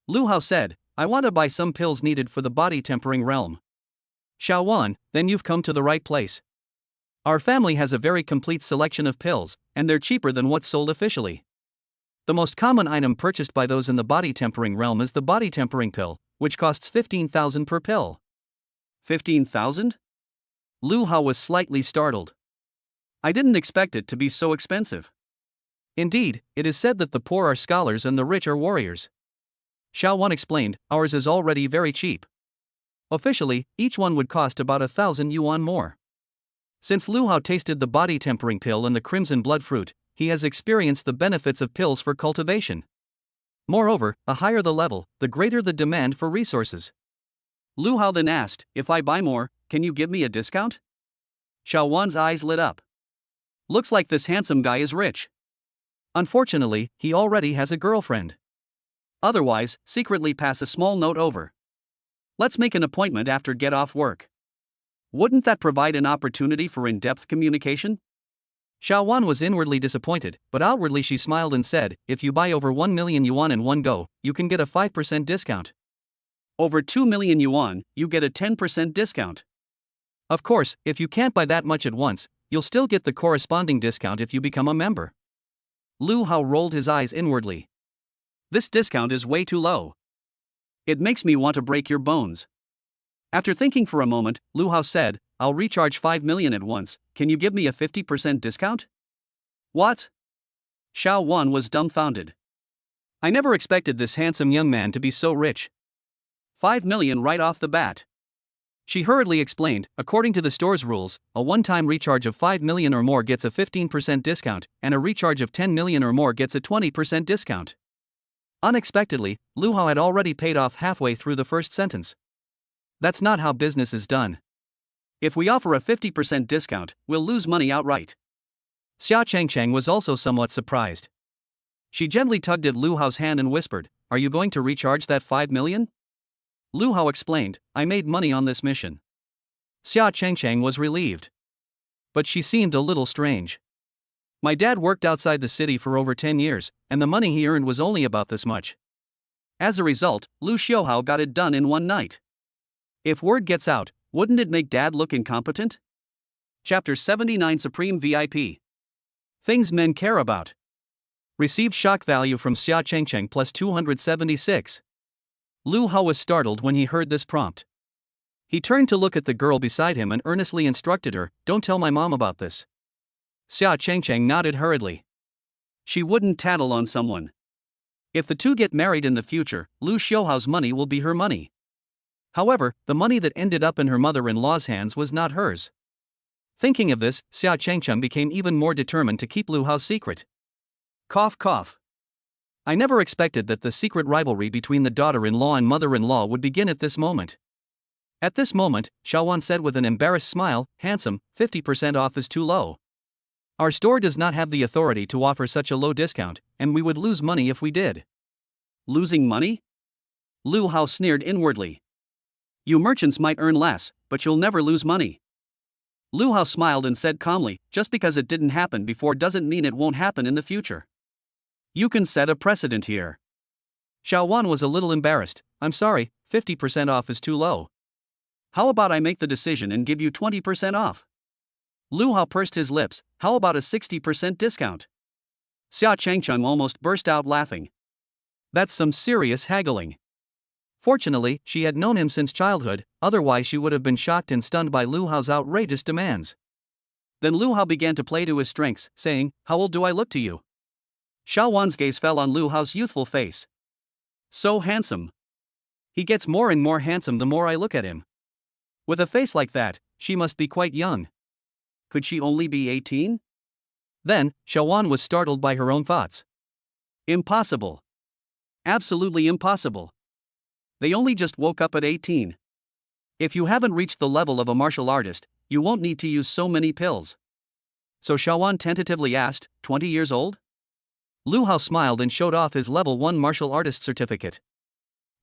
Lu Hao said, "I want to buy some pills needed for the body tempering realm." Xiao Wan, then you've come to the right place. Our family has a very complete selection of pills, and they're cheaper than what's sold officially. The most common item purchased by those in the body tempering realm is the body tempering pill, which costs 15,000 per pill. 15,000? Lu Hao was slightly startled. I didn't expect it to be so expensive. Indeed, it is said that the poor are scholars and the rich are warriors. Xiao Wan explained, ours is already very cheap. Officially, each one would cost about 1,000 yuan more. Since Lu Hao tasted the body tempering pill and the crimson blood fruit, he has experienced the benefits of pills for cultivation. Moreover, the higher the level, the greater the demand for resources. Lu Hao then asked, if I buy more, can you give me a discount? Xiao Wan's eyes lit up. Looks like this handsome guy is rich. Unfortunately, he already has a girlfriend. Otherwise, secretly pass a small note over. Let's make an appointment after get off work. Wouldn't that provide an opportunity for in-depth communication? Xiao Wan was inwardly disappointed, but outwardly she smiled and said, if you buy over 1 million yuan in one go, you can get a 5% discount. Over 2 million yuan, you get a 10% discount. Of course, if you can't buy that much at once, you'll still get the corresponding discount if you become a member. Lu Hao rolled his eyes inwardly. This discount is way too low. It makes me want to break your bones. After thinking for a moment, Lu Hao said, I'll recharge 5 million at once, can you give me a 50% discount? What? Xiao Wan was dumbfounded. I never expected this handsome young man to be so rich. 5 million right off the bat. She hurriedly explained, according to the store's rules, a one-time recharge of 5 million or more gets a 15% discount, and a recharge of 10 million or more gets a 20% discount. Unexpectedly, Lu Hao had already paid off halfway through the first sentence. That's not how business is done. If we offer a 50% discount, we'll lose money outright. Xia Changchang was also somewhat surprised. She gently tugged at Lu Hao's hand and whispered, are you going to recharge that 5 million? Lu Hao explained, I made money on this mission. Xia Changchang was relieved. But she seemed a little strange. My dad worked outside the city for over 10 years, and the money he earned was only about this much. As a result, Lu Xiaohao got it done in one night. If word gets out, wouldn't it make Dad look incompetent? Chapter 79 Supreme VIP. Things men care about. Received shock value from Xia Chengcheng plus 276. Lu Hao was startled when he heard this prompt. He turned to look at the girl beside him and earnestly instructed her, don't tell my mom about this. Xia Chengcheng nodded hurriedly. She wouldn't tattle on someone. If the two get married in the future, Lu Xiaohao's money will be her money. However, the money that ended up in her mother-in-law's hands was not hers. Thinking of this, Xia Chengcheng became even more determined to keep Lu Hao's secret. Cough cough. I never expected that the secret rivalry between the daughter-in-law and mother-in-law would begin at this moment. At this moment, Xiao Wan said with an embarrassed smile, handsome, 50% off is too low. Our store does not have the authority to offer such a low discount, and we would lose money if we did. Losing money? Lu Hao sneered inwardly. You merchants might earn less, but you'll never lose money. Lu Hao smiled and said calmly, just because it didn't happen before doesn't mean it won't happen in the future. You can set a precedent here. Xiao Wan was a little embarrassed. I'm sorry, 50% off is too low. How about I make the decision and give you 20% off? Lu Hao pursed his lips, how about a 60% discount? Xia Chengcheng almost burst out laughing. That's some serious haggling. Fortunately, she had known him since childhood, otherwise she would have been shocked and stunned by Lu Hao's outrageous demands. Then Lu Hao began to play to his strengths, saying, how old do I look to you? Xiao Wan's gaze fell on Lu Hao's youthful face. So handsome. He gets more and more handsome the more I look at him. With a face like that, she must be quite young. Could she only be 18? Then, Xiaowan was startled by her own thoughts. Impossible. Absolutely impossible. They only just woke up at 18. If you haven't reached the level of a martial artist, you won't need to use so many pills. So Xiaowan tentatively asked, 20 years old? Lu Hao smiled and showed off his level 1 martial artist certificate.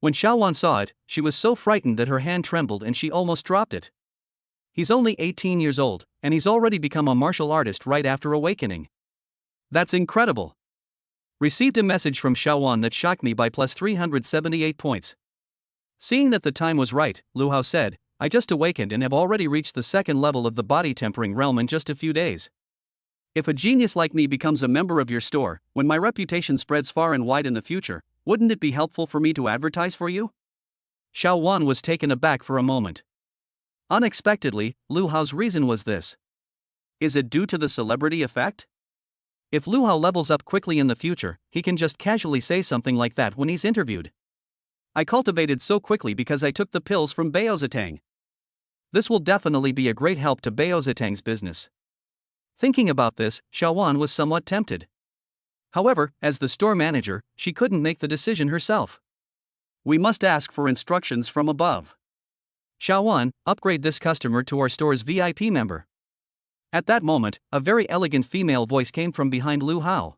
When Xiaowan saw it, she was so frightened that her hand trembled and she almost dropped it. He's only 18 years old, and he's already become a martial artist right after awakening. That's incredible. Received a message from Xiaowan that shocked me by plus 378 points. Seeing that the time was right, Lu Hao said, I just awakened and have already reached the second level of the body tempering realm in just a few days. If a genius like me becomes a member of your store, when my reputation spreads far and wide in the future, wouldn't it be helpful for me to advertise for you? Xiaowan was taken aback for a moment. Unexpectedly, Lu Hao's reason was this. Is it due to the celebrity effect? If Lu Hao levels up quickly in the future, he can just casually say something like that when he's interviewed. I cultivated so quickly because I took the pills from Bao Zitang. This will definitely be a great help to Bao Zitang's business. Thinking about this, Xiaowan was somewhat tempted. However, as the store manager, she couldn't make the decision herself. We must ask for instructions from above. Xiaowan, upgrade this customer to our store's VIP member. At that moment, a very elegant female voice came from behind Lu Hao.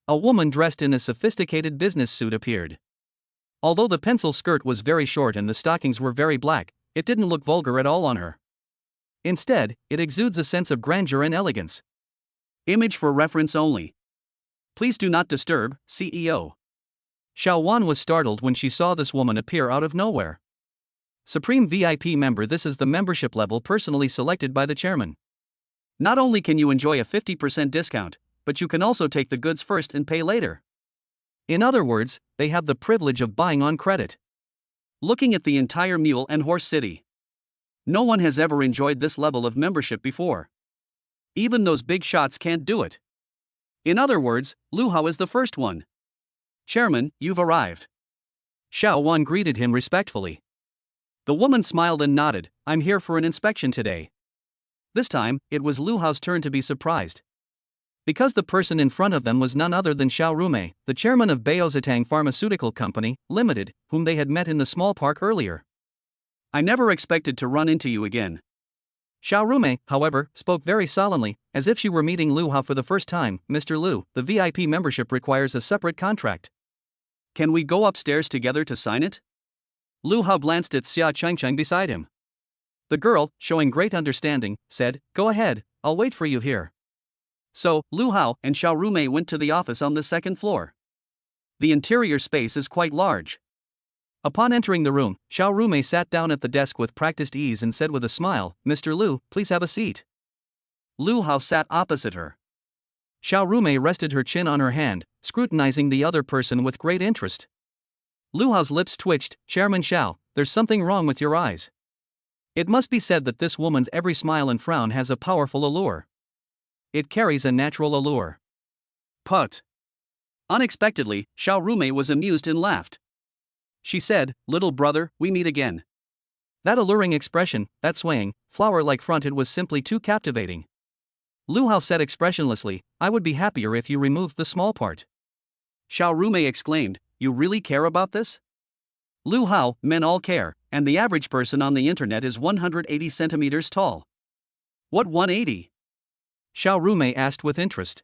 A woman dressed in a sophisticated business suit appeared. Although the pencil skirt was very short and the stockings were very black, it didn't look vulgar at all on her. Instead, it exudes a sense of grandeur and elegance. Image for reference only. Please do not disturb, CEO. Xiaowan was startled when she saw this woman appear out of nowhere. Supreme VIP member. This is the membership level personally selected by the chairman. Not only can you enjoy a 50% discount, but you can also take the goods first and pay later. In other words, they have the privilege of buying on credit. Looking at the entire mule and horse city, no one has ever enjoyed this level of membership before. Even those big shots can't do it. In other words, Lu Hao is the first one. Chairman, you've arrived. Xiaowan greeted him respectfully. The woman smiled and nodded, I'm here for an inspection today. This time, it was Lu Hao's turn to be surprised. Because the person in front of them was none other than Xiao Rumei, the chairman of Bao Zitang Pharmaceutical Company, Limited, whom they had met in the small park earlier. I never expected to run into you again. Xiao Rumei, however, spoke very solemnly, as if she were meeting Lu Hao for the first time. Mr. Lu, the VIP membership requires a separate contract. Can we go upstairs together to sign it? Lu Hao glanced at Xia Changcheng beside him. The girl, showing great understanding, said, Go ahead, I'll wait for you here. So, Lu Hao and Xiao Rumei went to the office on the second floor. The interior space is quite large. Upon entering the room, Xiao Rumei sat down at the desk with practiced ease and said with a smile, Mr. Lu, please have a seat. Lu Hao sat opposite her. Xiao Rumei rested her chin on her hand, scrutinizing the other person with great interest. Lu Hao's lips twitched. Chairman Xiao, there's something wrong with your eyes. It must be said that this woman's every smile and frown has a powerful allure. It carries a natural allure. Put. Unexpectedly, Xiao Rumei was amused and laughed. She said, Little brother, we meet again. That alluring expression, that swaying, flower-like front, it was simply too captivating. Lu Hao said expressionlessly, I would be happier if you removed the small part. Xiao Rumei exclaimed, You really care about this? Lu Hao, men all care, and the average person on the internet is 180 centimeters tall. What 180? Xiao Rumei asked with interest.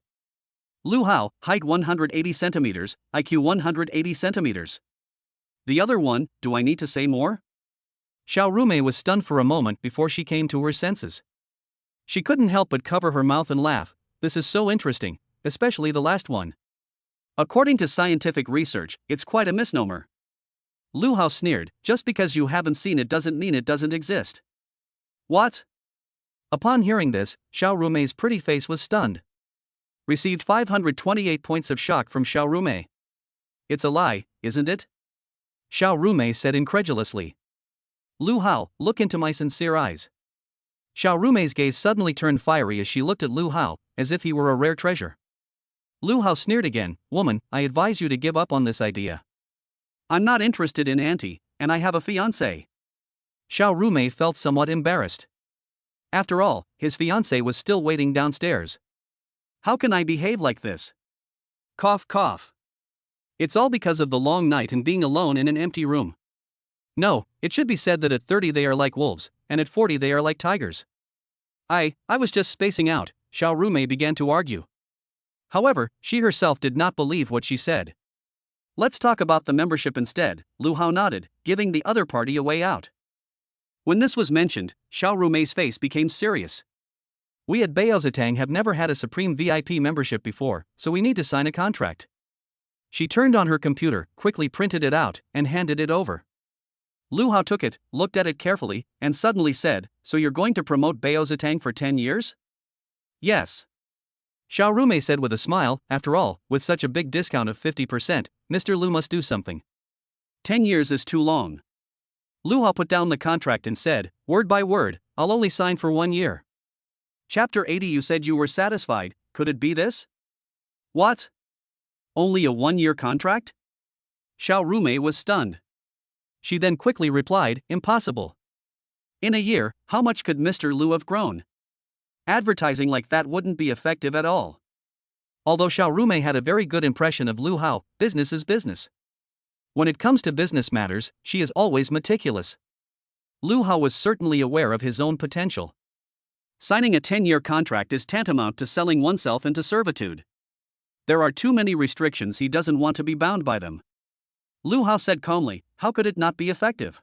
Lu Hao, height 180 centimeters, IQ 180 centimeters. The other one, do I need to say more? Xiao Rumei was stunned for a moment before she came to her senses. She couldn't help but cover her mouth and laugh. This is so interesting, especially the last one. According to scientific research, it's quite a misnomer. Lu Hao sneered, just because you haven't seen it doesn't mean it doesn't exist. What? Upon hearing this, Xiao Rumei's pretty face was stunned. Received 528 points of shock from Xiao Rumei. It's a lie, isn't it? Xiao Rumei said incredulously. Lu Hao, look into my sincere eyes. Xiao Rumei's gaze suddenly turned fiery as she looked at Lu Hao, as if he were a rare treasure. Lu Hao sneered again, Woman, I advise you to give up on this idea. I'm not interested in auntie, and I have a fiancé. Xiao Rumei felt somewhat embarrassed. After all, his fiancé was still waiting downstairs. How can I behave like this? Cough, cough. It's all because of the long night and being alone in an empty room. No, it should be said that at 30 they are like wolves, and at 40 they are like tigers. I was just spacing out, Xiao Rumei began to argue. However, she herself did not believe what she said. Let's talk about the membership instead, Lu Hao nodded, giving the other party a way out. When this was mentioned, Xiao Rumei's face became serious. We at Baozatang have never had a Supreme VIP membership before, so we need to sign a contract. She turned on her computer, quickly printed it out, and handed it over. Lu Hao took it, looked at it carefully, and suddenly said, "So you're going to promote Baozatang for 10 years? Yes. Xiao Rumei said with a smile. After all, with such a big discount of 50%, Mr. Lu must do something. 10 years is too long. Lu Hao put down the contract and said, word by word, I'll only sign for 1 year. Chapter 80. You said you were satisfied, could it be this? What? Only a 1-year contract? Xiao Rumei was stunned. She then quickly replied, impossible. In a year, how much could Mr. Lu have grown? Advertising like that wouldn't be effective at all. Although Xiao Rumei had a very good impression of Lu Hao, business is business. When it comes to business matters, she is always meticulous. Lu Hao was certainly aware of his own potential. Signing a 10-year contract is tantamount to selling oneself into servitude. There are too many restrictions, he doesn't want to be bound by them. Lu Hao said calmly, how could it not be effective?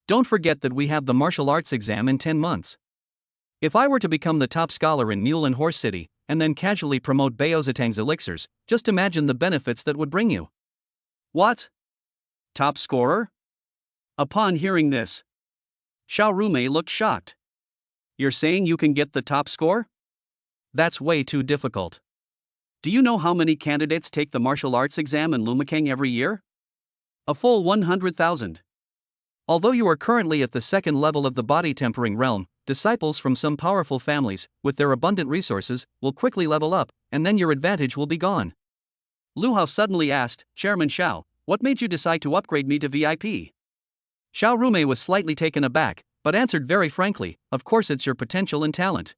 Don't forget that we have the martial arts exam in 10 months. If I were to become the top scholar in Mule and Horse City, and then casually promote Baozatang's elixirs, just imagine the benefits that would bring you. What? Top scorer? Upon hearing this, Xiao Rumei looked shocked. You're saying you can get the top score? That's way too difficult. Do you know how many candidates take the martial arts exam in Lumikang every year? A full 100,000. Although you are currently at the second level of the body tempering realm, disciples from some powerful families, with their abundant resources, will quickly level up, and then your advantage will be gone. Lu Hao suddenly asked, Chairman Xiao, what made you decide to upgrade me to VIP? Xiao Rumei was slightly taken aback, but answered very frankly, of course it's your potential and talent.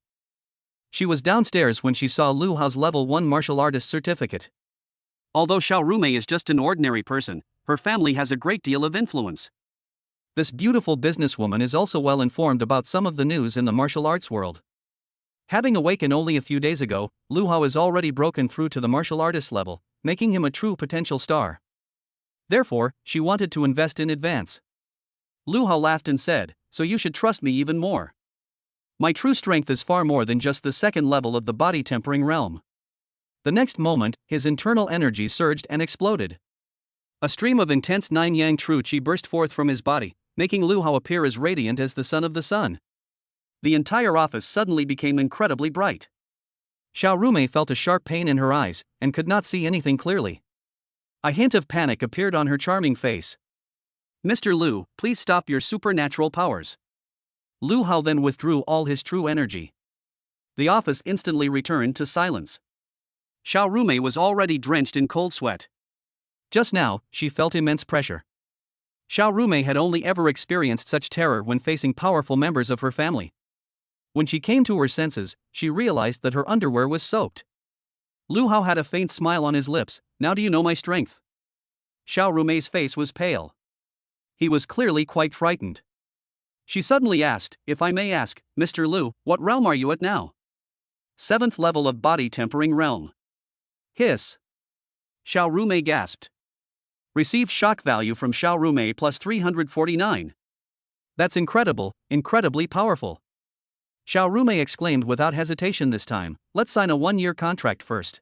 She was downstairs when she saw Lu Hao's level 1 martial artist certificate. Although Xiao Rumei is just an ordinary person, her family has a great deal of influence. This beautiful businesswoman is also well informed about some of the news in the martial arts world. Having awakened only a few days ago, Lu Hao is already broken through to the martial artist level, making him a true potential star. Therefore, she wanted to invest in advance. Lu Hao laughed and said, so you should trust me even more. My true strength is far more than just the second level of the body tempering realm. The next moment, his internal energy surged and exploded. A stream of intense 9-yang true qi burst forth from his body, making Lu Hao appear as radiant as the son of the sun. The entire office suddenly became incredibly bright. Xiao Rumei felt a sharp pain in her eyes, and could not see anything clearly. A hint of panic appeared on her charming face. Mr. Lu, please stop your supernatural powers. Lu Hao then withdrew all his true energy. The office instantly returned to silence. Xiao Rumei was already drenched in cold sweat. Just now, she felt immense pressure. Xiao Rumei had only ever experienced such terror when facing powerful members of her family. When she came to her senses, she realized that her underwear was soaked. Lu Hao had a faint smile on his lips. Now do you know my strength? Xiao Rumei's face was pale. He was clearly quite frightened. She suddenly asked, if I may ask, Mr. Lu, what realm are you at now? 7th level of body tempering realm. Hiss. Xiao Rumei gasped. Received shock value from Xiao Rumei plus 349. That's incredible, incredibly powerful. Xiao Rumei exclaimed without hesitation this time, let's sign a 1-year contract first.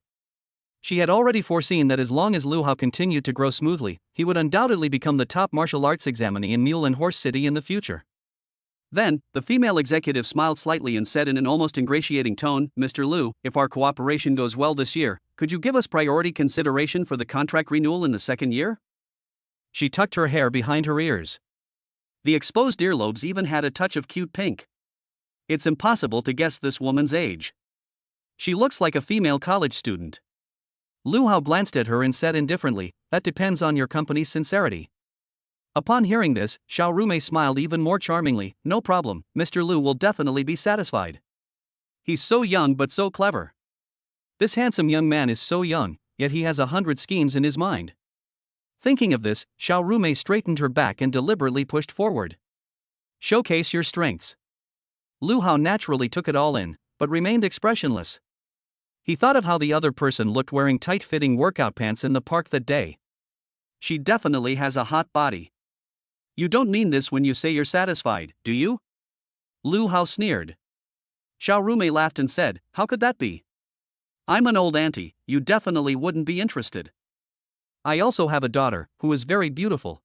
She had already foreseen that as long as Lu Hao continued to grow smoothly, he would undoubtedly become the top martial arts examinee in Mule and Horse City in the future. Then, the female executive smiled slightly and said in an almost ingratiating tone, Mr. Lu, if our cooperation goes well this year, could you give us priority consideration for the contract renewal in the 2nd year? She tucked her hair behind her ears. The exposed earlobes even had a touch of cute pink. It's impossible to guess this woman's age. She looks like a female college student. Lu Hao glanced at her and said indifferently, that depends on your company's sincerity. Upon hearing this, Xiao Rumei smiled even more charmingly, no problem, Mr. Lu will definitely be satisfied. He's so young but so clever. This handsome young man is so young, yet he has 100 schemes in his mind. Thinking of this, Xiao Rumei straightened her back and deliberately pushed forward. Showcase your strengths. Lu Hao naturally took it all in, but remained expressionless. He thought of how the other person looked wearing tight-fitting workout pants in the park that day. She definitely has a hot body. You don't mean this when you say you're satisfied, do you? Lu Hao sneered. Xiao Rumei laughed and said, how could that be? I'm an old auntie, you definitely wouldn't be interested. I also have a daughter, who is very beautiful.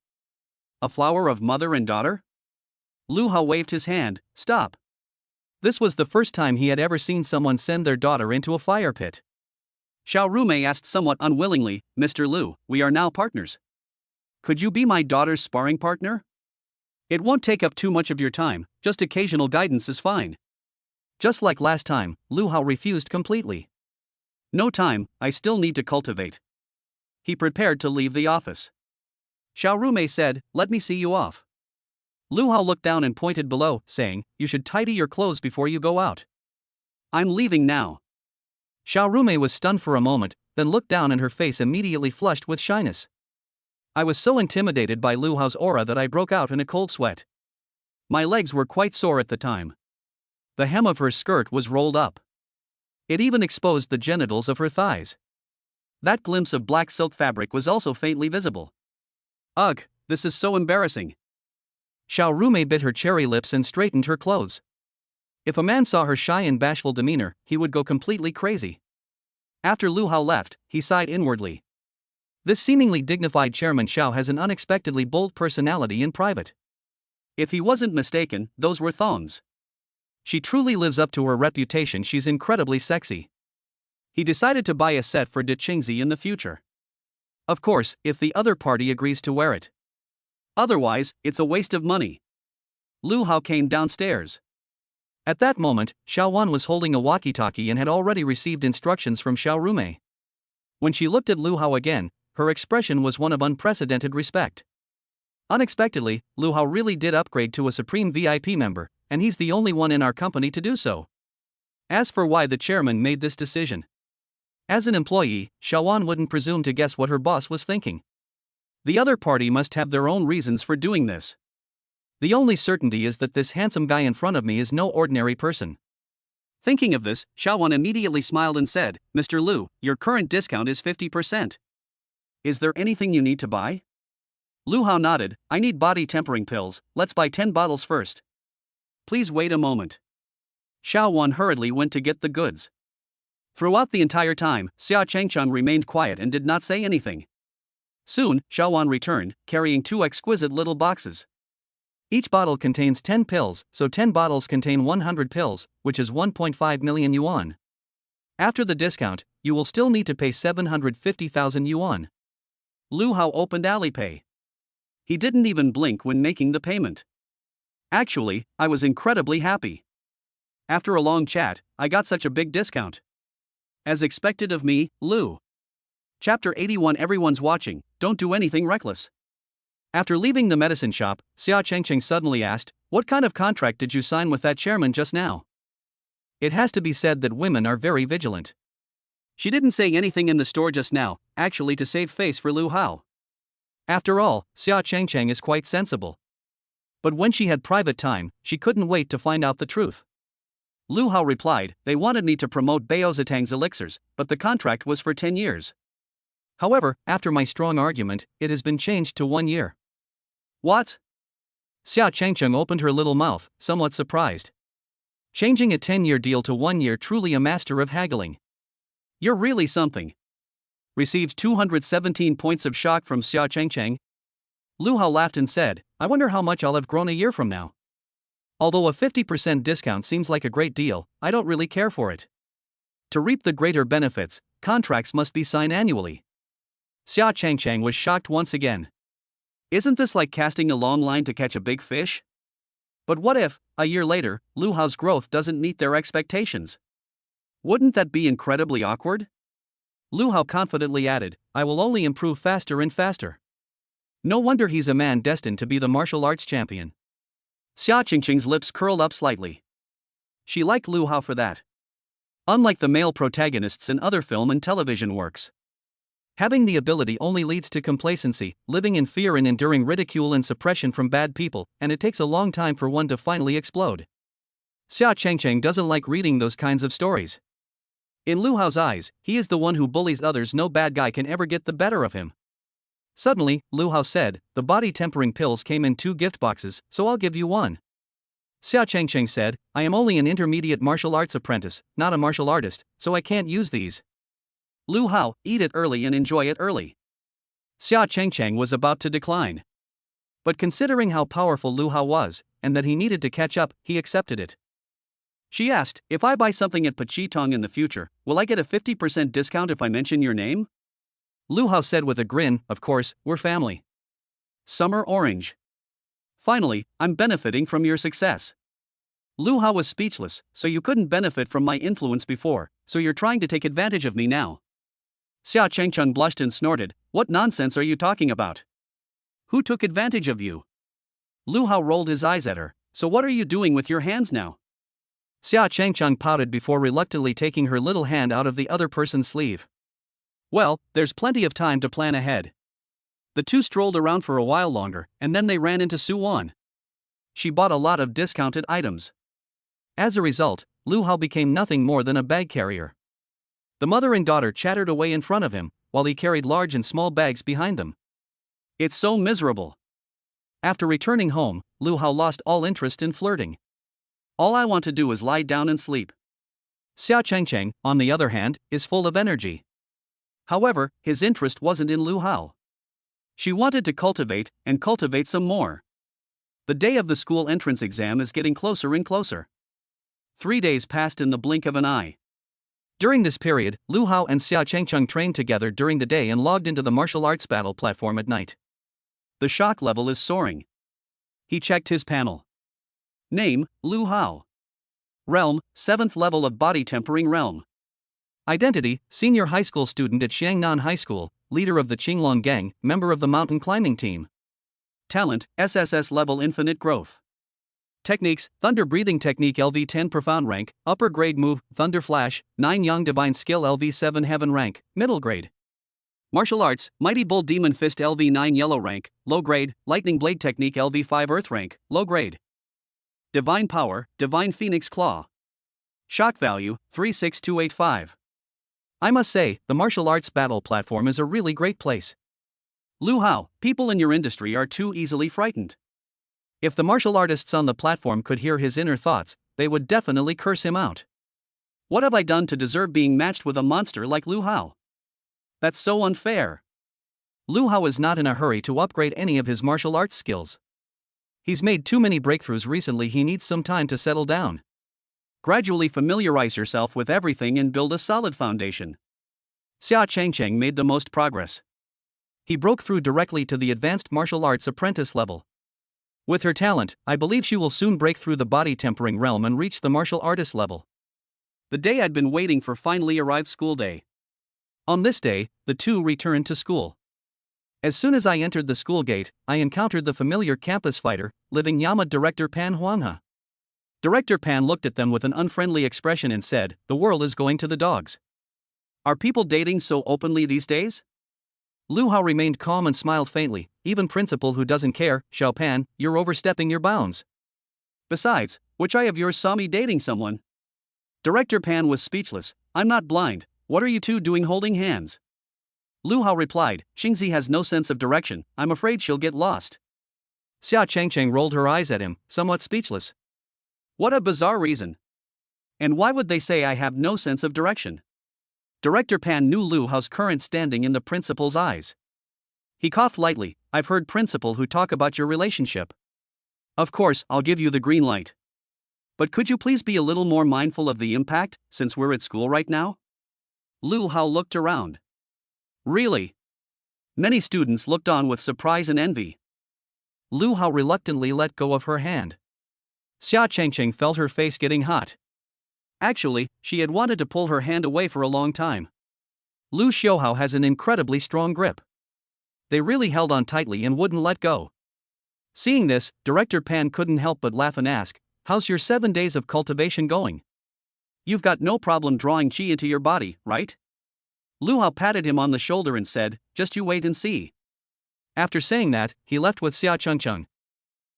A flower of mother and daughter? Lu Hao waved his hand, stop. This was the first time he had ever seen someone send their daughter into a fire pit. Xiao Rumei asked somewhat unwillingly, Mr. Lu, we are now partners. Could you be my daughter's sparring partner? It won't take up too much of your time, just occasional guidance is fine. Just like last time, Lu Hao refused completely. No time, I still need to cultivate. He prepared to leave the office. Xiao Rumei said, let me see you off. Lu Hao looked down and pointed below, saying, you should tidy your clothes before you go out. I'm leaving now. Xiao Rumei was stunned for a moment, then looked down and her face immediately flushed with shyness. I was so intimidated by Lu Hao's aura that I broke out in a cold sweat. My legs were quite sore at the time. The hem of her skirt was rolled up. It even exposed the genitals of her thighs. That glimpse of black silk fabric was also faintly visible. Ugh, this is so embarrassing. Xiao Rumei bit her cherry lips and straightened her clothes. If a man saw her shy and bashful demeanor, he would go completely crazy. After Lu Hao left, he sighed inwardly. This seemingly dignified Chairman Xiao has an unexpectedly bold personality in private. If he wasn't mistaken, those were thongs. She truly lives up to her reputation, she's incredibly sexy. He decided to buy a set for De Qingzi in the future. Of course, if the other party agrees to wear it. Otherwise, it's a waste of money. Lu Hao came downstairs. At that moment, Xiao Wan was holding a walkie-talkie and had already received instructions from Xiao Rumei. When she looked at Lu Hao again, her expression was one of unprecedented respect. Unexpectedly, Lu Hao really did upgrade to a Supreme VIP member, and he's the only one in our company to do so. As for why the chairman made this decision. As an employee, Xiao Wan wouldn't presume to guess what her boss was thinking. The other party must have their own reasons for doing this. The only certainty is that this handsome guy in front of me is no ordinary person. Thinking of this, Xiao Wan immediately smiled and said, Mr. Lu, your current discount is 50%. Is there anything you need to buy? Lu Hao nodded, I need body tempering pills, let's buy 10 bottles first. Please wait a moment. Xiao Wan hurriedly went to get the goods. Throughout the entire time, Xia Chengcheng remained quiet and did not say anything. Soon, Xiao Wan returned, carrying 2 exquisite little boxes. Each bottle contains 10 pills, so 10 bottles contain 100 pills, which is 1.5 million yuan. After the discount, you will still need to pay 750,000 yuan. Lu Hao opened Alipay. He didn't even blink when making the payment. Actually, I was incredibly happy. After a long chat, I got such a big discount. As expected of me, Lu. Chapter 81. Everyone's watching, don't do anything reckless. After leaving the medicine shop, Xia Chengcheng suddenly asked, what kind of contract did you sign with that chairman just now? It has to be said that women are very vigilant. She didn't say anything in the store just now, actually to save face for Lu Hao. After all, Xia Chengcheng is quite sensible. But when she had private time, she couldn't wait to find out the truth. Lu Hao replied, they wanted me to promote Baozitang's elixirs, but the contract was for 10 years. However, after my strong argument, it has been changed to 1 year. What? Xia Chengcheng opened her little mouth, somewhat surprised. Changing a 10-year deal to 1 year, truly a master of haggling. You're really something. Received 217 points of shock from Xia Chengcheng. Lu Hao laughed and said, I wonder how much I'll have grown a year from now. Although a 50% discount seems like a great deal, I don't really care for it. To reap the greater benefits, contracts must be signed annually. Xia Chengcheng was shocked once again. Isn't this like casting a long line to catch a big fish? But what if, a year later, Lu Hao's growth doesn't meet their expectations? Wouldn't that be incredibly awkward? Lu Hao confidently added, I will only improve faster and faster. No wonder he's a man destined to be the martial arts champion. Xia Chengcheng's lips curled up slightly. She liked Lu Hao for that. Unlike the male protagonists in other film and television works, having the ability only leads to complacency, living in fear and enduring ridicule and suppression from bad people, and it takes a long time for one to finally explode. Xia Changcheng doesn't like reading those kinds of stories. In Lu Hao's eyes, he is the one who bullies others. No bad guy can ever get the better of him. Suddenly, Lu Hao said, "The body tempering pills came in 2 gift boxes, so I'll give you one." Xia Changcheng said, "I am only an intermediate martial arts apprentice, not a martial artist, so I can't use these." Lu Hao, eat it early and enjoy it early. Xia Changcheng was about to decline. But considering how powerful Lu Hao was, and that he needed to catch up, he accepted it. She asked, "If I buy something at Pachitong in the future, will I get a 50% discount if I mention your name?" Lu Hao said with a grin, "Of course, we're family." Summer orange. Finally, I'm benefiting from your success. Lu Hao was speechless. "So you couldn't benefit from my influence before, so you're trying to take advantage of me now?" Xia Chengcheng blushed and snorted, "What nonsense are you talking about? Who took advantage of you?" Lu Hao rolled his eyes at her. "So what are you doing with your hands now?" Xia Chengcheng pouted before reluctantly taking her little hand out of the other person's sleeve. "Well, there's plenty of time to plan ahead." The two strolled around for a while longer, and then they ran into Suwon. She bought a lot of discounted items. As a result, Lu Hao became nothing more than a bag carrier. The mother and daughter chattered away in front of him, while he carried large and small bags behind them. "It's so miserable." After returning home, Lu Hao lost all interest in flirting. "All I want to do is lie down and sleep." Xia Chengcheng, on the other hand, is full of energy. However, his interest wasn't in Lu Hao. She wanted to cultivate some more. The day of the school entrance exam is getting closer and closer. 3 days passed in the blink of an eye. During this period, Lu Hao and Xia Chengcheng trained together during the day and logged into the martial arts battle platform at night. The shock level is soaring. He checked his panel. Name, Lu Hao. Realm, 7th level of body tempering realm. Identity, senior high school student at Xiangnan High School, leader of the Qinglong gang, member of the mountain climbing team. Talent, SSS-level infinite growth. Techniques, Thunder Breathing Technique LV10 Profound Rank, Upper Grade Move, Thunder Flash, 9 Yang Divine Skill LV7 Heaven Rank, Middle Grade. Martial Arts, Mighty Bull Demon Fist LV9 Yellow Rank, Low Grade, Lightning Blade Technique LV5 Earth Rank, Low Grade. Divine Power, Divine Phoenix Claw. Shock Value, 36285. I must say, the martial arts battle platform is a really great place. Lu Hao, people in your industry are too easily frightened. If the martial artists on the platform could hear his inner thoughts, they would definitely curse him out. What have I done to deserve being matched with a monster like Lu Hao? That's so unfair. Lu Hao is not in a hurry to upgrade any of his martial arts skills. He's made too many breakthroughs recently. He needs some time to settle down. Gradually familiarize yourself with everything and build a solid foundation. Xia Chengcheng made the most progress. He broke through directly to the advanced martial arts apprentice level. With her talent, I believe she will soon break through the body tempering realm and reach the martial artist level. The day I'd been waiting for finally arrived. School day. On this day, the two returned to school. As soon as I entered the school gate, I encountered the familiar campus fighter, living Yama director Pan Huanghe. Director Pan looked at them with an unfriendly expression and said, "The world is going to the dogs. Are people dating so openly these days?" Lu Hao remained calm and smiled faintly. "Even principal who doesn't care, Xiao Pan, you're overstepping your bounds. Besides, which eye of yours saw me dating someone?" Director Pan was speechless. "I'm not blind. What are you two doing holding hands?" Lu Hao replied, "Xingzi has no sense of direction, I'm afraid she'll get lost." Xia Chengcheng rolled her eyes at him, somewhat speechless. What a bizarre reason. And why would they say I have no sense of direction? Director Pan knew Lu Hao's current standing in the principal's eyes. He coughed lightly. "I've heard principal who talk about your relationship. Of course, I'll give you the green light. But could you please be a little more mindful of the impact, since we're at school right now?" Lu Hao looked around. Really? Many students looked on with surprise and envy. Lu Hao reluctantly let go of her hand. Xia Chengcheng felt her face getting hot. Actually, she had wanted to pull her hand away for a long time. Lu Xiaohao has an incredibly strong grip. They really held on tightly and wouldn't let go. Seeing this, Director Pan couldn't help but laugh and ask, "How's your 7 days of cultivation going?" You've got no problem drawing chi into your body, right? Lu Hao patted him on the shoulder and said, just you wait and see. After saying that, he left with Xia Chengcheng.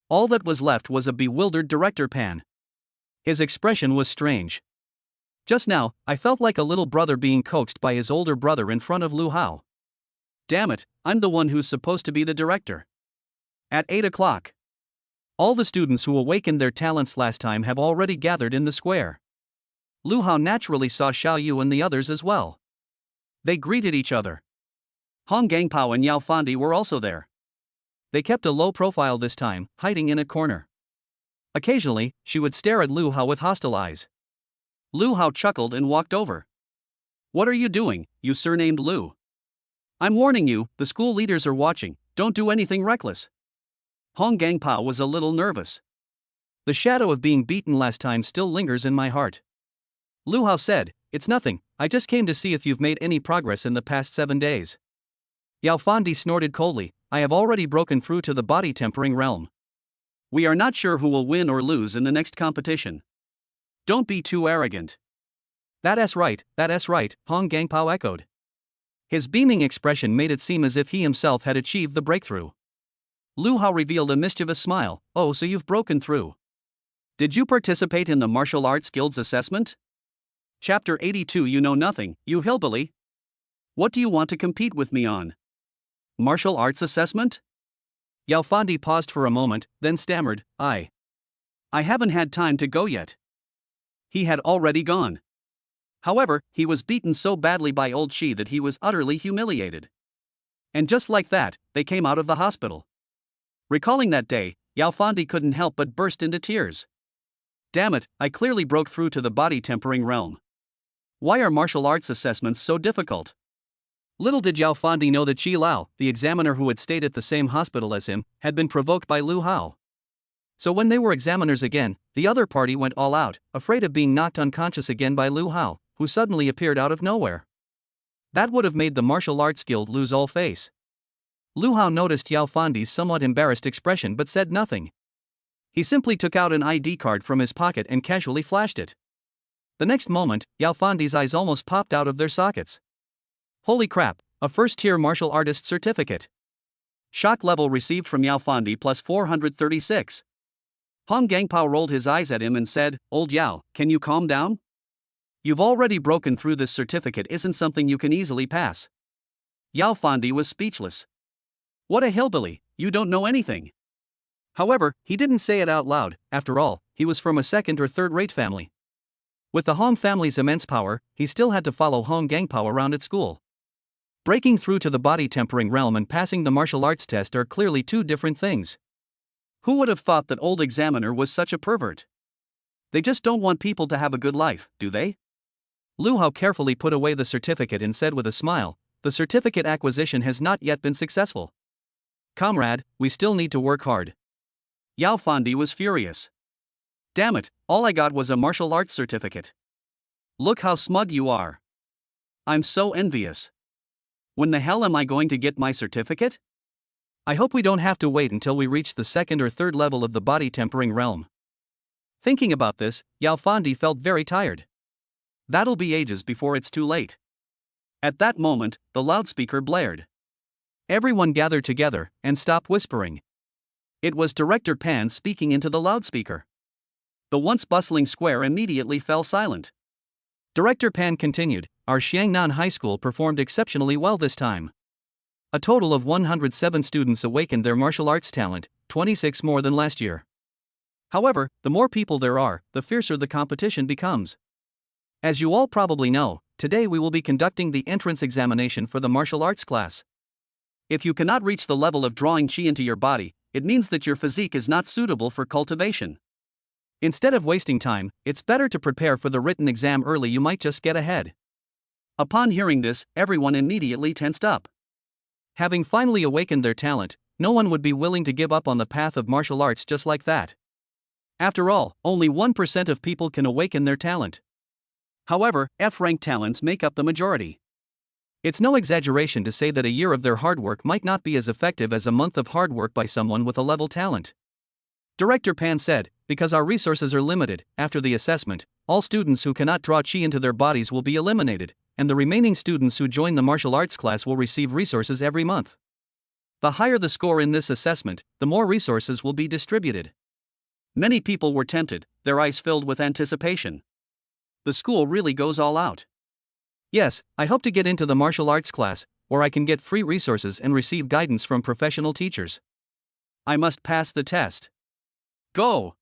All that was left was a bewildered Director Pan. His expression was strange. Just now, I felt like a little brother being coaxed by his older brother in front of Lu Hao. Damn it, I'm the one who's supposed to be the director. At 8 o'clock. All the students who awakened their talents last time have already gathered in the square. Lu Hao naturally saw Xiao Yu and the others as well. They greeted each other. Hong Gangpao and Yao Fandi were also there. They kept a low profile this time, hiding in a corner. Occasionally, she would stare at Lu Hao with hostile eyes. Lu Hao chuckled and walked over. What are you doing, you surnamed Lu? I'm warning you, the school leaders are watching, don't do anything reckless. Hong Gangpao was a little nervous. The shadow of being beaten last time still lingers in my heart. Lu Hao said, it's nothing, I just came to see if you've made any progress in the past 7 days. Yao Fandi snorted coldly, I have already broken through to the body tempering realm. We are not sure who will win or lose in the next competition. Don't be too arrogant. That's right, Hong Gangpao echoed. His beaming expression made it seem as if he himself had achieved the breakthrough. Lu Hao revealed a mischievous smile, oh so you've broken through. Did you participate in the Martial Arts Guild's assessment? Chapter 82 You know nothing, you hillbilly. What do you want to compete with me on? Martial arts assessment? Yao Fandi paused for a moment, then stammered, I haven't had time to go yet. He had already gone. However, he was beaten so badly by old Shi that he was utterly humiliated. And just like that, they came out of the hospital. Recalling that day, Yao Fandi couldn't help but burst into tears. Damn it, I clearly broke through to the body tempering realm. Why are martial arts assessments so difficult? Little did Yao Fandi know that Qi Lao, the examiner who had stayed at the same hospital as him, had been provoked by Lu Hao. So when they were examiners again, the other party went all out, afraid of being knocked unconscious again by Lu Hao, who suddenly appeared out of nowhere. That would have made the martial arts guild lose all face. Lu Hao noticed Yao Fandi's somewhat embarrassed expression but said nothing. He simply took out an ID card from his pocket and casually flashed it. The next moment, Yao Fandi's eyes almost popped out of their sockets. Holy crap, a first-tier martial artist certificate. Shock level received from Yao Fandi plus 436. Hong Gangpao rolled his eyes at him and said, Old Yao, can you calm down? You've already broken through. This certificate isn't something you can easily pass. Yao Fandi was speechless. What a hillbilly, you don't know anything. However, he didn't say it out loud, after all, he was from a second or third-rate family. With the Hong family's immense power, he still had to follow Hong Gangpao around at school. Breaking through to the body tempering realm and passing the martial arts test are clearly two different things. Who would have thought that old examiner was such a pervert? They just don't want people to have a good life, do they? Lu Hao carefully put away the certificate and said with a smile, the certificate acquisition has not yet been successful. Comrade, we still need to work hard. Yao Fandi was furious. Damn it, all I got was a martial arts certificate. Look how smug you are. I'm so envious. When the hell am I going to get my certificate? I hope we don't have to wait until we reach the second or third level of the body tempering realm. Thinking about this, Yao Fandi felt very tired. That'll be ages before it's too late. At that moment, the loudspeaker blared. Everyone gathered together and stopped whispering. It was Director Pan speaking into the loudspeaker. The once bustling square immediately fell silent. Director Pan continued, our Xiangnan High School performed exceptionally well this time. A total of 107 students awakened their martial arts talent, 26 more than last year. However, the more people there are, the fiercer the competition becomes. As you all probably know, today we will be conducting the entrance examination for the martial arts class. If you cannot reach the level of drawing chi into your body, it means that your physique is not suitable for cultivation. Instead of wasting time, it's better to prepare for the written exam early. You might just get ahead. Upon hearing this, everyone immediately tensed up. Having finally awakened their talent, no one would be willing to give up on the path of martial arts just like that. After all, only 1% of people can awaken their talent. However, F-rank talents make up the majority. It's no exaggeration to say that a year of their hard work might not be as effective as a month of hard work by someone with a level talent. Director Pan said, because our resources are limited, after the assessment, all students who cannot draw chi into their bodies will be eliminated, and the remaining students who join the martial arts class will receive resources every month. The higher the score in this assessment, the more resources will be distributed. Many people were tempted, their eyes filled with anticipation. The school really goes all out. Yes, I hope to get into the martial arts class, where I can get free resources and receive guidance from professional teachers. I must pass the test. Go!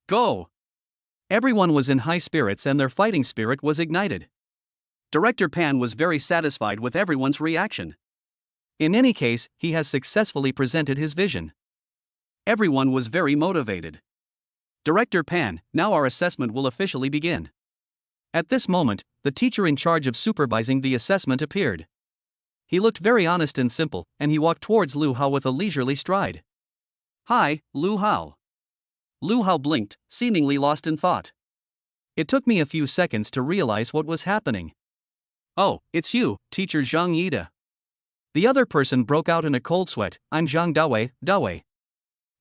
Go! Everyone was in high spirits and their fighting spirit was ignited. Director Pan was very satisfied with everyone's reaction. In any case, he has successfully presented his vision. Everyone was very motivated. Director Pan, now our assessment will officially begin. At this moment, the teacher in charge of supervising the assessment appeared. He looked very honest and simple, and he walked towards Lu Hao with a leisurely stride. Hi, Lu Hao. Lu Hao blinked, seemingly lost in thought. It took me a few seconds to realize what was happening. Oh, it's you, Teacher Zhang Yida. The other person broke out in a cold sweat. I'm Zhang Dawei, Dawei.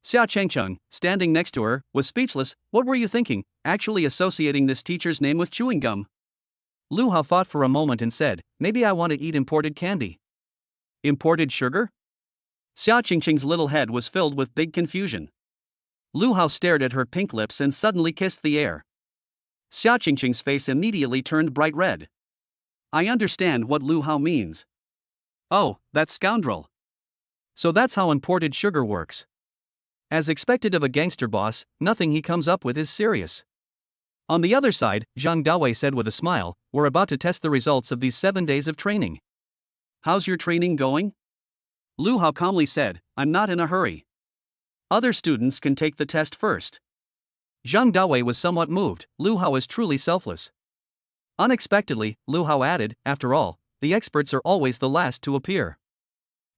Xia Chengcheng, standing next to her, was speechless. What were you thinking, actually associating this teacher's name with chewing gum? Lu Hao thought for a moment and said, maybe I want to eat imported candy. Imported sugar? Xia Chengcheng's little head was filled with big confusion. Lu Hao stared at her pink lips and suddenly kissed the air. Xia Chengcheng's face immediately turned bright red. I understand what Lu Hao means. Oh, that scoundrel. So that's how imported sugar works. As expected of a gangster boss, nothing he comes up with is serious. On the other side, Zhang Dawei said with a smile, we're about to test the results of these 7 days of training. How's your training going? Lu Hao calmly said, I'm not in a hurry. Other students can take the test first. Zhang Dawei was somewhat moved. Lu Hao is truly selfless. Unexpectedly, Lu Hao added, after all, the experts are always the last to appear.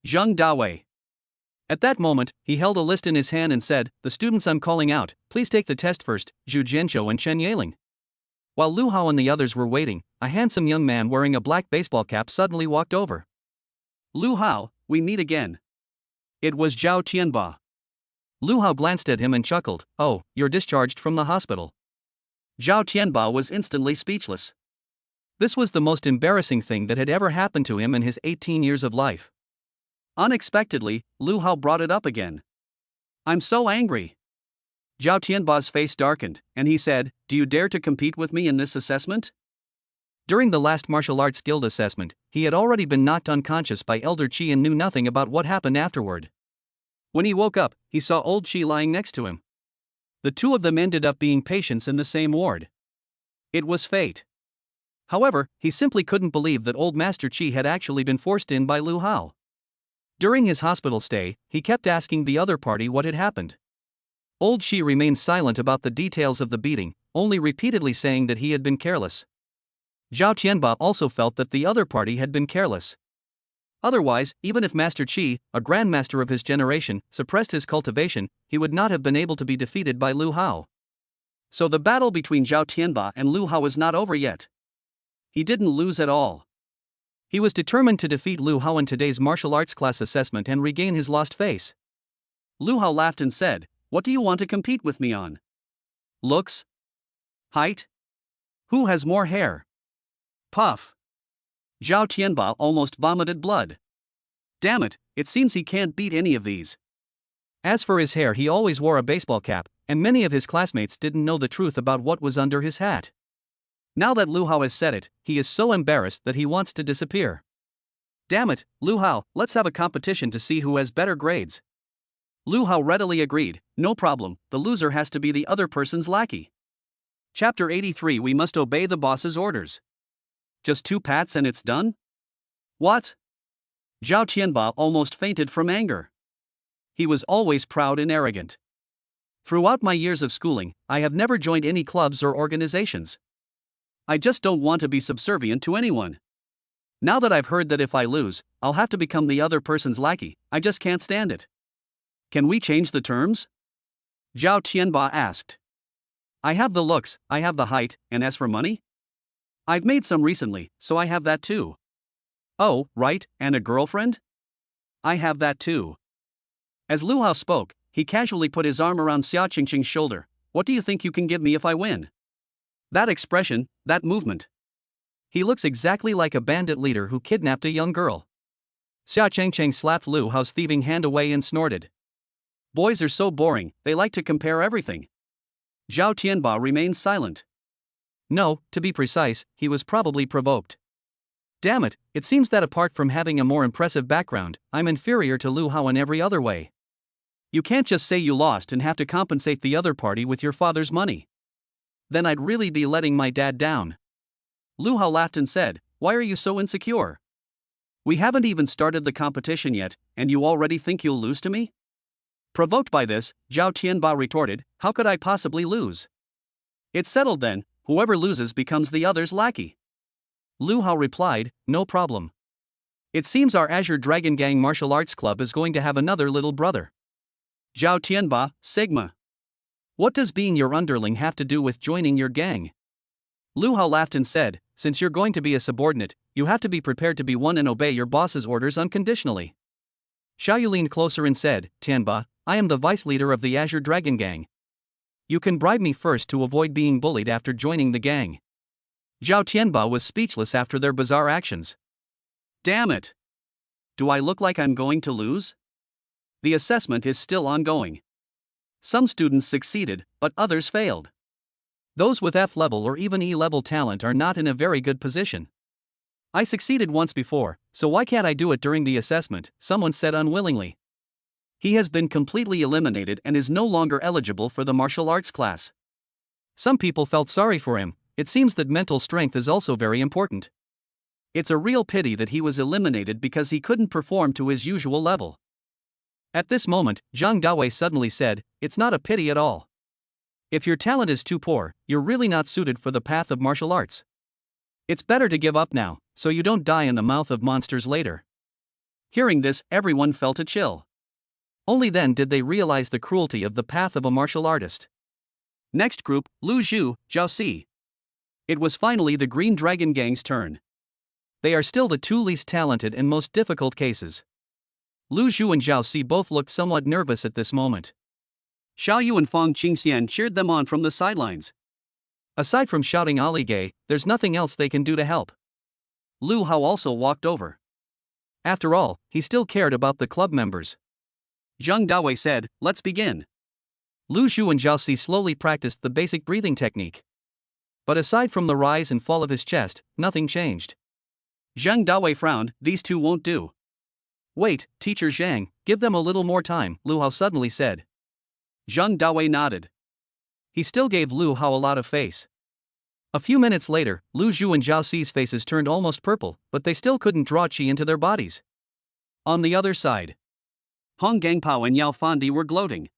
Zhang Dawei. At that moment, he held a list in his hand and said, the students I'm calling out, please take the test first, Zhu Jianzhou and Chen Yaling. While Lu Hao and the others were waiting, a handsome young man wearing a black baseball cap suddenly walked over. Lu Hao, we meet again. It was Zhao Tianba. Lu Hao glanced at him and chuckled, oh, you're discharged from the hospital. Zhao Tianba was instantly speechless. This was the most embarrassing thing that had ever happened to him in his 18 years of life. Unexpectedly, Lu Hao brought it up again. I'm so angry. Zhao Tianba's face darkened, and he said, do you dare to compete with me in this assessment? During the last martial arts guild assessment, he had already been knocked unconscious by Elder Qi and knew nothing about what happened afterward. When he woke up, he saw Old Qi lying next to him. The two of them ended up being patients in the same ward. It was fate. However, he simply couldn't believe that Old Master Qi had actually been forced in by Lu Hao. During his hospital stay, he kept asking the other party what had happened. Old Qi remained silent about the details of the beating, only repeatedly saying that he had been careless. Zhao Tianba also felt that the other party had been careless. Otherwise, even if Master Qi, a grandmaster of his generation, suppressed his cultivation, he would not have been able to be defeated by Lu Hao. So the battle between Zhao Tianba and Lu Hao was not over yet. He didn't lose at all. He was determined to defeat Lu Hao in today's martial arts class assessment and regain his lost face. Lu Hao laughed and said, what do you want to compete with me on? Looks? Height? Who has more hair? Puff. Zhao Tianba almost vomited blood. Damn it, it seems he can't beat any of these. As for his hair, he always wore a baseball cap, and many of his classmates didn't know the truth about what was under his hat. Now that Lu Hao has said it, he is so embarrassed that he wants to disappear. Damn it, Lu Hao, let's have a competition to see who has better grades. Lu Hao readily agreed, no problem, the loser has to be the other person's lackey. Chapter 83 We must obey the boss's orders. Just 2 pats and it's done? What? Zhao Tianba almost fainted from anger. He was always proud and arrogant. Throughout my years of schooling, I have never joined any clubs or organizations. I just don't want to be subservient to anyone. Now that I've heard that if I lose, I'll have to become the other person's lackey, I just can't stand it. Can we change the terms? Zhao Tianba asked. I have the looks, I have the height, and as for money? I've made some recently, so I have that too. Oh, right, and a girlfriend? I have that too. As Lu Hao spoke, he casually put his arm around Xia Qingqing's shoulder. What do you think you can give me if I win? That expression, that movement. He looks exactly like a bandit leader who kidnapped a young girl. Xia Chengcheng slapped Lu Hao's thieving hand away and snorted. Boys are so boring, they like to compare everything. Zhao Tianba remained silent. No, to be precise, he was probably provoked. Damn it, it seems that apart from having a more impressive background, I'm inferior to Lu Hao in every other way. You can't just say you lost and have to compensate the other party with your father's money. Then I'd really be letting my dad down. Lu Hao laughed and said, why are you so insecure? We haven't even started the competition yet, and you already think you'll lose to me? Provoked by this, Zhao Tianba retorted, how could I possibly lose? It's settled then, whoever loses becomes the other's lackey. Lu Hao replied, no problem. It seems our Azure Dragon Gang martial arts club is going to have another little brother. Zhao Tianba, Sigma. What does being your underling have to do with joining your gang? Lu Hao laughed and said, since you're going to be a subordinate, you have to be prepared to be one and obey your boss's orders unconditionally. Xiaoyu leaned closer and said, Tianba, I am the vice leader of the Azure Dragon Gang. You can bribe me first to avoid being bullied after joining the gang. Zhao Tianba was speechless after their bizarre actions. Damn it! Do I look like I'm going to lose? The assessment is still ongoing. Some students succeeded, but others failed. Those with F-level or even E-level talent are not in a very good position. I succeeded once before, so why can't I do it during the assessment? Someone said unwillingly. He has been completely eliminated and is no longer eligible for the martial arts class. Some people felt sorry for him. It seems that mental strength is also very important. It's a real pity that he was eliminated because he couldn't perform to his usual level. At this moment, Zhang Dawei suddenly said, it's not a pity at all. If your talent is too poor, you're really not suited for the path of martial arts. It's better to give up now, so you don't die in the mouth of monsters later. Hearing this, everyone felt a chill. Only then did they realize the cruelty of the path of a martial artist. Next group, Lu Zhu, Zhao Si. It was finally the Green Dragon Gang's turn. They are still the two least talented and most difficult cases. Lu Zhu and Zhao Si both looked somewhat nervous at this moment. Xiao Yu and Fang Qingxian cheered them on from the sidelines. Aside from shouting Ali Gay, there's nothing else they can do to help. Lu Hao also walked over. After all, he still cared about the club members. Zhang Dawei said, let's begin. Lu Zhu and Zhao Si slowly practiced the basic breathing technique. But aside from the rise and fall of his chest, nothing changed. Zhang Dawei frowned, these two won't do. Wait, Teacher Zhang, give them a little more time, Lu Hao suddenly said. Zhang Dawei nodded. He still gave Lu Hao a lot of face. A few minutes later, Lu Zhu and Zhao Si's faces turned almost purple, but they still couldn't draw qi into their bodies. On the other side, Hong Gangpao and Yao Fandi were gloating.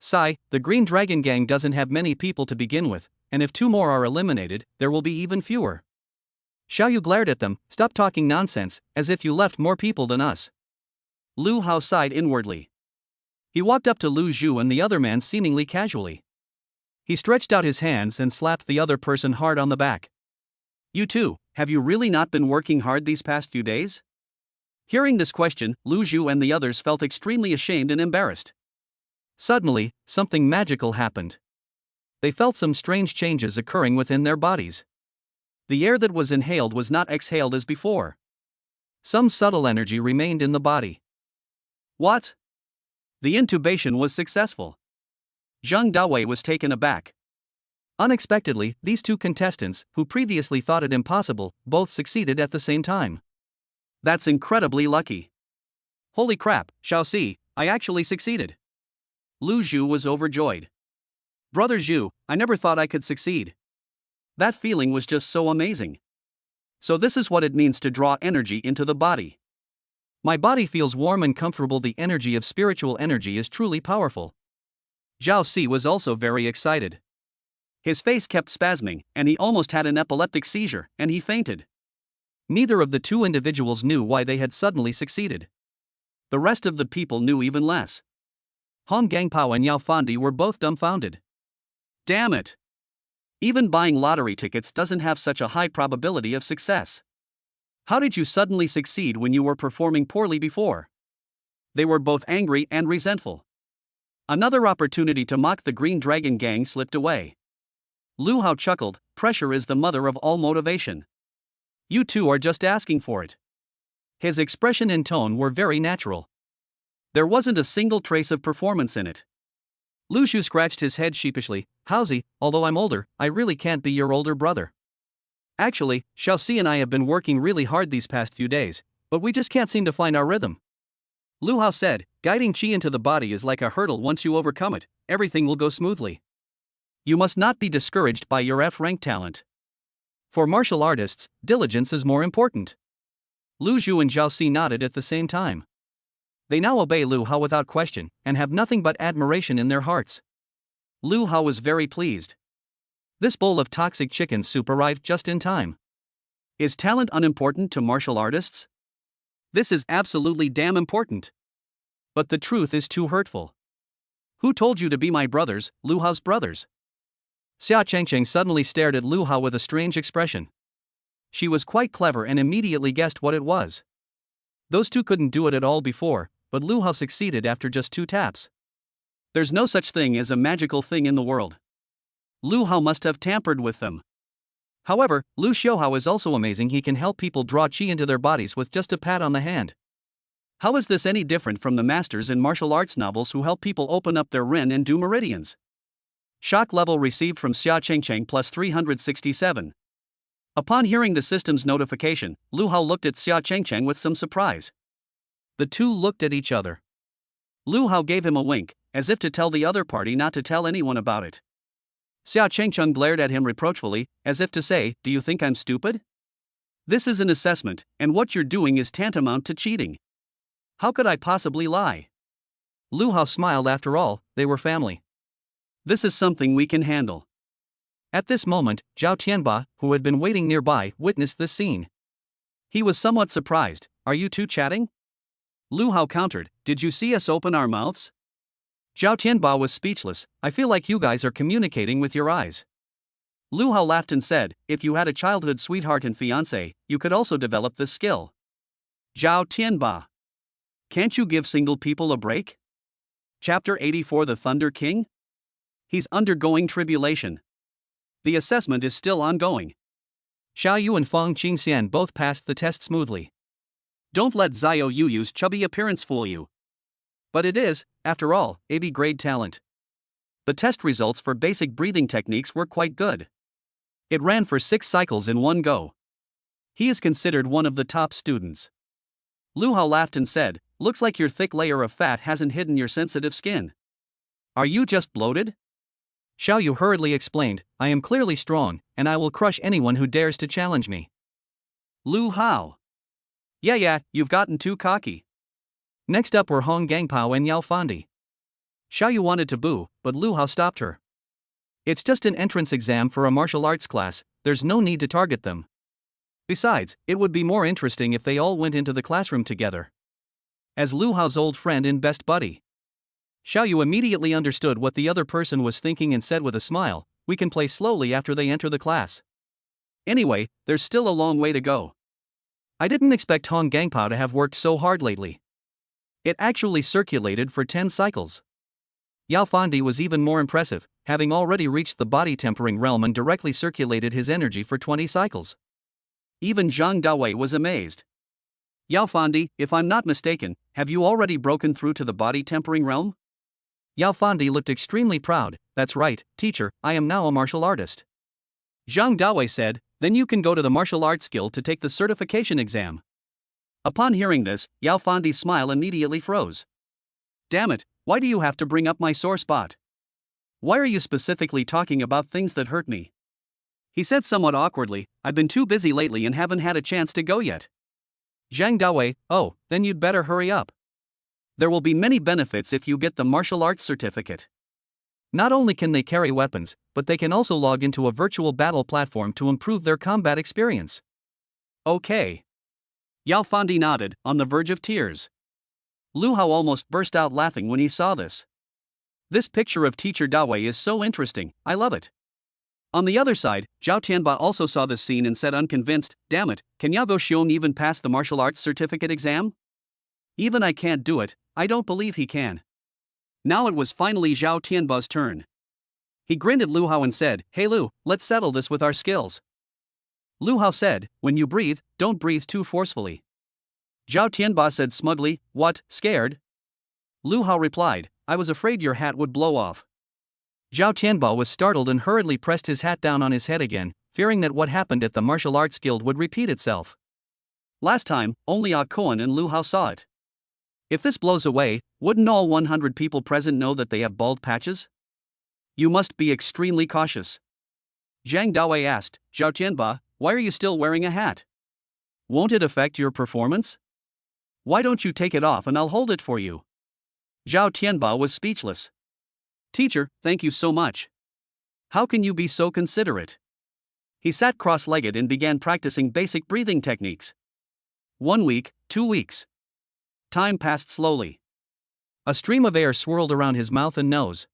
Sai, the Green Dragon Gang doesn't have many people to begin with, and if two more are eliminated, there will be even fewer. Xiaoyu glared at them, stop talking nonsense, as if you left more people than us. Lu Hao sighed inwardly. He walked up to Lu Zhu and the other man seemingly casually. He stretched out his hands and slapped the other person hard on the back. You two, have you really not been working hard these past few days? Hearing this question, Lu Zhu and the others felt extremely ashamed and embarrassed. Suddenly, something magical happened. They felt some strange changes occurring within their bodies. The air that was inhaled was not exhaled as before. Some subtle energy remained in the body. What? The intubation was successful. Zhang Dawei was taken aback. Unexpectedly, these two contestants, who previously thought it impossible, both succeeded at the same time. That's incredibly lucky. Holy crap, Xiao Si, I actually succeeded. Lu Zhu was overjoyed. Brother Zhu, I never thought I could succeed. That feeling was just so amazing. So this is what it means to draw energy into the body. My body feels warm and comfortable. The energy of spiritual energy is truly powerful. Zhao Si was also very excited. His face kept spasming, and he almost had an epileptic seizure, and he fainted. Neither of the two individuals knew why they had suddenly succeeded. The rest of the people knew even less. Hong Gangpao and Yao Fandi were both dumbfounded. Damn it! Even buying lottery tickets doesn't have such a high probability of success. How did you suddenly succeed when you were performing poorly before? They were both angry and resentful. Another opportunity to mock the Green Dragon Gang slipped away. Lu Hao chuckled, pressure is the mother of all motivation. You two are just asking for it. His expression and tone were very natural. There wasn't a single trace of performance in it. Lu Shu scratched his head sheepishly. Howsy, although I'm older, I really can't be your older brother. Actually, Xiaoxi and I have been working really hard these past few days, but we just can't seem to find our rhythm. Lu Hao said, guiding qi into the body is like a hurdle. Once you overcome it, everything will go smoothly. You must not be discouraged by your F-rank talent. For martial artists, diligence is more important. Lu Zhu and Xiaoxi nodded at the same time. They now obey Lu Hao without question, and have nothing but admiration in their hearts. Lu Hao was very pleased. This bowl of toxic chicken soup arrived just in time. Is talent unimportant to martial artists? This is absolutely damn important. But the truth is too hurtful. Who told you to be my brothers, Lu Hao's brothers? Xia Chengcheng suddenly stared at Lu Hao with a strange expression. She was quite clever and immediately guessed what it was. Those two couldn't do it at all before, but Lu Hao succeeded after just 2 taps. There's no such thing as a magical thing in the world. Lu Hao must have tampered with them. However, Lu Xiaohao is also amazing. He can help people draw qi into their bodies with just a pat on the hand. How is this any different from the masters in martial arts novels who help people open up their ren and do meridians? Shock level received from Xia Chengcheng plus 367. Upon hearing the system's notification, Lu Hao looked at Xia Chengcheng with some surprise. The two looked at each other. Lu Hao gave him a wink, as if to tell the other party not to tell anyone about it. Xia Chengcheng glared at him reproachfully, as if to say, do you think I'm stupid? This is an assessment, and what you're doing is tantamount to cheating. How could I possibly lie? Lu Hao smiled. After all, they were family. This is something we can handle. At this moment, Zhao Tianba, who had been waiting nearby, witnessed this scene. He was somewhat surprised. Are you two chatting? Lu Hao countered, did you see us open our mouths? Zhao Tianba was speechless. I feel like you guys are communicating with your eyes. Lu Hao laughed and said, if you had a childhood sweetheart and fiancé, you could also develop this skill. Zhao Tianba. Can't you give single people a break? Chapter 84 The Thunder King? He's undergoing tribulation. The assessment is still ongoing. Xiao Yu and Feng Qingxian both passed the test smoothly. Don't let Xiao Yuyu's chubby appearance fool you. But it is, after all, AB grade talent. The test results for basic breathing techniques were quite good. It ran for 6 cycles in one go. He is considered one of the top students. Lu Hao laughed and said, looks like your thick layer of fat hasn't hidden your sensitive skin. Are you just bloated? Xiao Yu hurriedly explained, I am clearly strong, and I will crush anyone who dares to challenge me. Lu Hao. Yeah, you've gotten too cocky. Next up were Hong Gangpao and Yao Fandi. Xiao Yu wanted to boo, but Lu Hao stopped her. It's just an entrance exam for a martial arts class, there's no need to target them. Besides, it would be more interesting if they all went into the classroom together. As Lu Hao's old friend and best buddy, Xiao Yu immediately understood what the other person was thinking and said with a smile, we can play slowly after they enter the class. Anyway, there's still a long way to go. I didn't expect Hong Gangpao to have worked so hard lately. It actually circulated for 10 cycles. Yao Fandi was even more impressive, having already reached the body tempering realm and directly circulated his energy for 20 cycles. Even Zhang Dawei was amazed. Yao Fandi, if I'm not mistaken, have you already broken through to the body tempering realm? Yao Fandi looked extremely proud. That's right, teacher, I am now a martial artist. Zhang Dawei said, then you can go to the martial arts guild to take the certification exam. Upon hearing this, Yao Fandi's smile immediately froze. Damn it, why do you have to bring up my sore spot? Why are you specifically talking about things that hurt me? He said somewhat awkwardly, I've been too busy lately and haven't had a chance to go yet. Zhang Dawei, oh, then you'd better hurry up. There will be many benefits if you get the martial arts certificate. Not only can they carry weapons, but they can also log into a virtual battle platform to improve their combat experience. Okay. Yao Fandi nodded, on the verge of tears. Lu Hao almost burst out laughing when he saw this. This picture of Teacher Dawei is so interesting, I love it. On the other side, Zhao Tianba also saw this scene and said unconvinced, damn it, can Yao Xiong even pass the martial arts certificate exam? Even I can't do it, I don't believe he can. Now it was finally Zhao Tianba's turn. He grinned at Lu Hao and said, "Hey Lu, let's settle this with our skills." Lu Hao said, "When you breathe, don't breathe too forcefully." Zhao Tianba said smugly, "What, scared?" Lu Hao replied, "I was afraid your hat would blow off." Zhao Tianba was startled and hurriedly pressed his hat down on his head again, fearing that what happened at the martial arts guild would repeat itself. Last time, only Ah Koan and Lu Hao saw it. If this blows away, wouldn't all 100 people present know that they have bald patches? You must be extremely cautious. Zhang Dawei asked, "Zhao Tianba, why are you still wearing a hat? Won't it affect your performance? Why don't you take it off and I'll hold it for you?" Zhao Tianba was speechless. "Teacher, thank you so much. How can you be so considerate?" He sat cross-legged and began practicing basic breathing techniques. 1 week, 2 weeks. Time passed slowly. A stream of air swirled around his mouth and nose.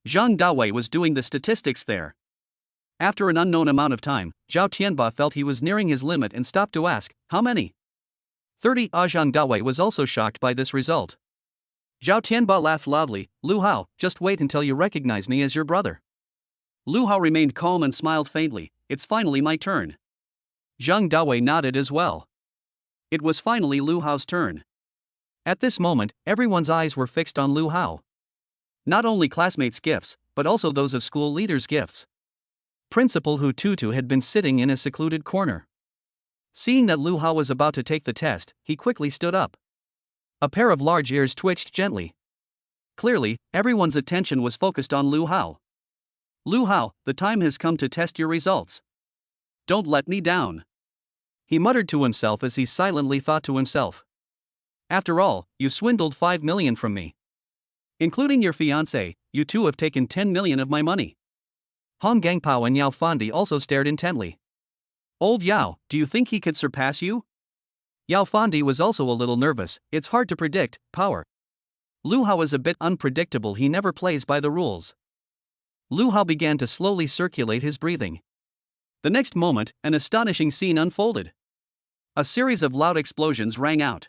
Zhang Dawei was doing the statistics there. After an unknown amount of time, Zhao Tianba felt he was nearing his limit and stopped to ask, "How many?" 30. Zhang Dawei was also shocked by this result. Zhao Tianba laughed loudly, "Lu Hao, just wait until you recognize me as your brother." Lu Hao remained calm and smiled faintly, "It's finally my turn." Zhang Dawei nodded as well. It was finally Lu Hao's turn. At this moment, everyone's eyes were fixed on Lu Hao. Not only classmates' gifts, but also those of school leaders' gifts. Principal Hu Tutu had been sitting in a secluded corner. Seeing that Lu Hao was about to take the test, he quickly stood up. A pair of large ears twitched gently. Clearly, everyone's attention was focused on Lu Hao. "Lu Hao, the time has come to test your results. Don't let me down." He muttered to himself as he silently thought to himself. "After all, you swindled 5 million from me. Including your fiancé, you two have taken 10 million of my money." Hong Gangpao and Yao Fandi also stared intently. "Old Yao, do you think he could surpass you?" Yao Fandi was also a little nervous. "It's hard to predict, power. Lu Hao is a bit unpredictable, he never plays by the rules." Lu Hao began to slowly circulate his breathing. The next moment, an astonishing scene unfolded. A series of loud explosions rang out.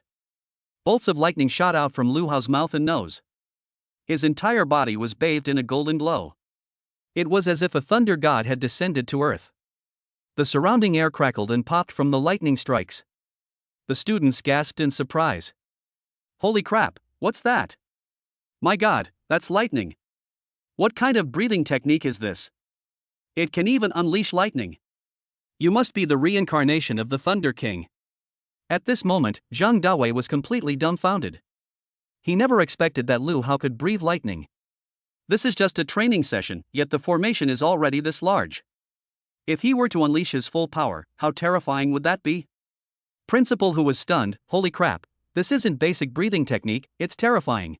Bolts of lightning shot out from Lu Hao's mouth and nose. His entire body was bathed in a golden glow. It was as if a thunder god had descended to earth. The surrounding air crackled and popped from the lightning strikes. The students gasped in surprise. "Holy crap, what's that? My god, that's lightning. What kind of breathing technique is this? It can even unleash lightning. You must be the reincarnation of the Thunder King." At this moment, Zhang Dawei was completely dumbfounded. He never expected that Lu Hao could breathe lightning. This is just a training session, yet the formation is already this large. If he were to unleash his full power, how terrifying would that be? Principal Hu was stunned. "Holy crap, this isn't basic breathing technique, it's terrifying.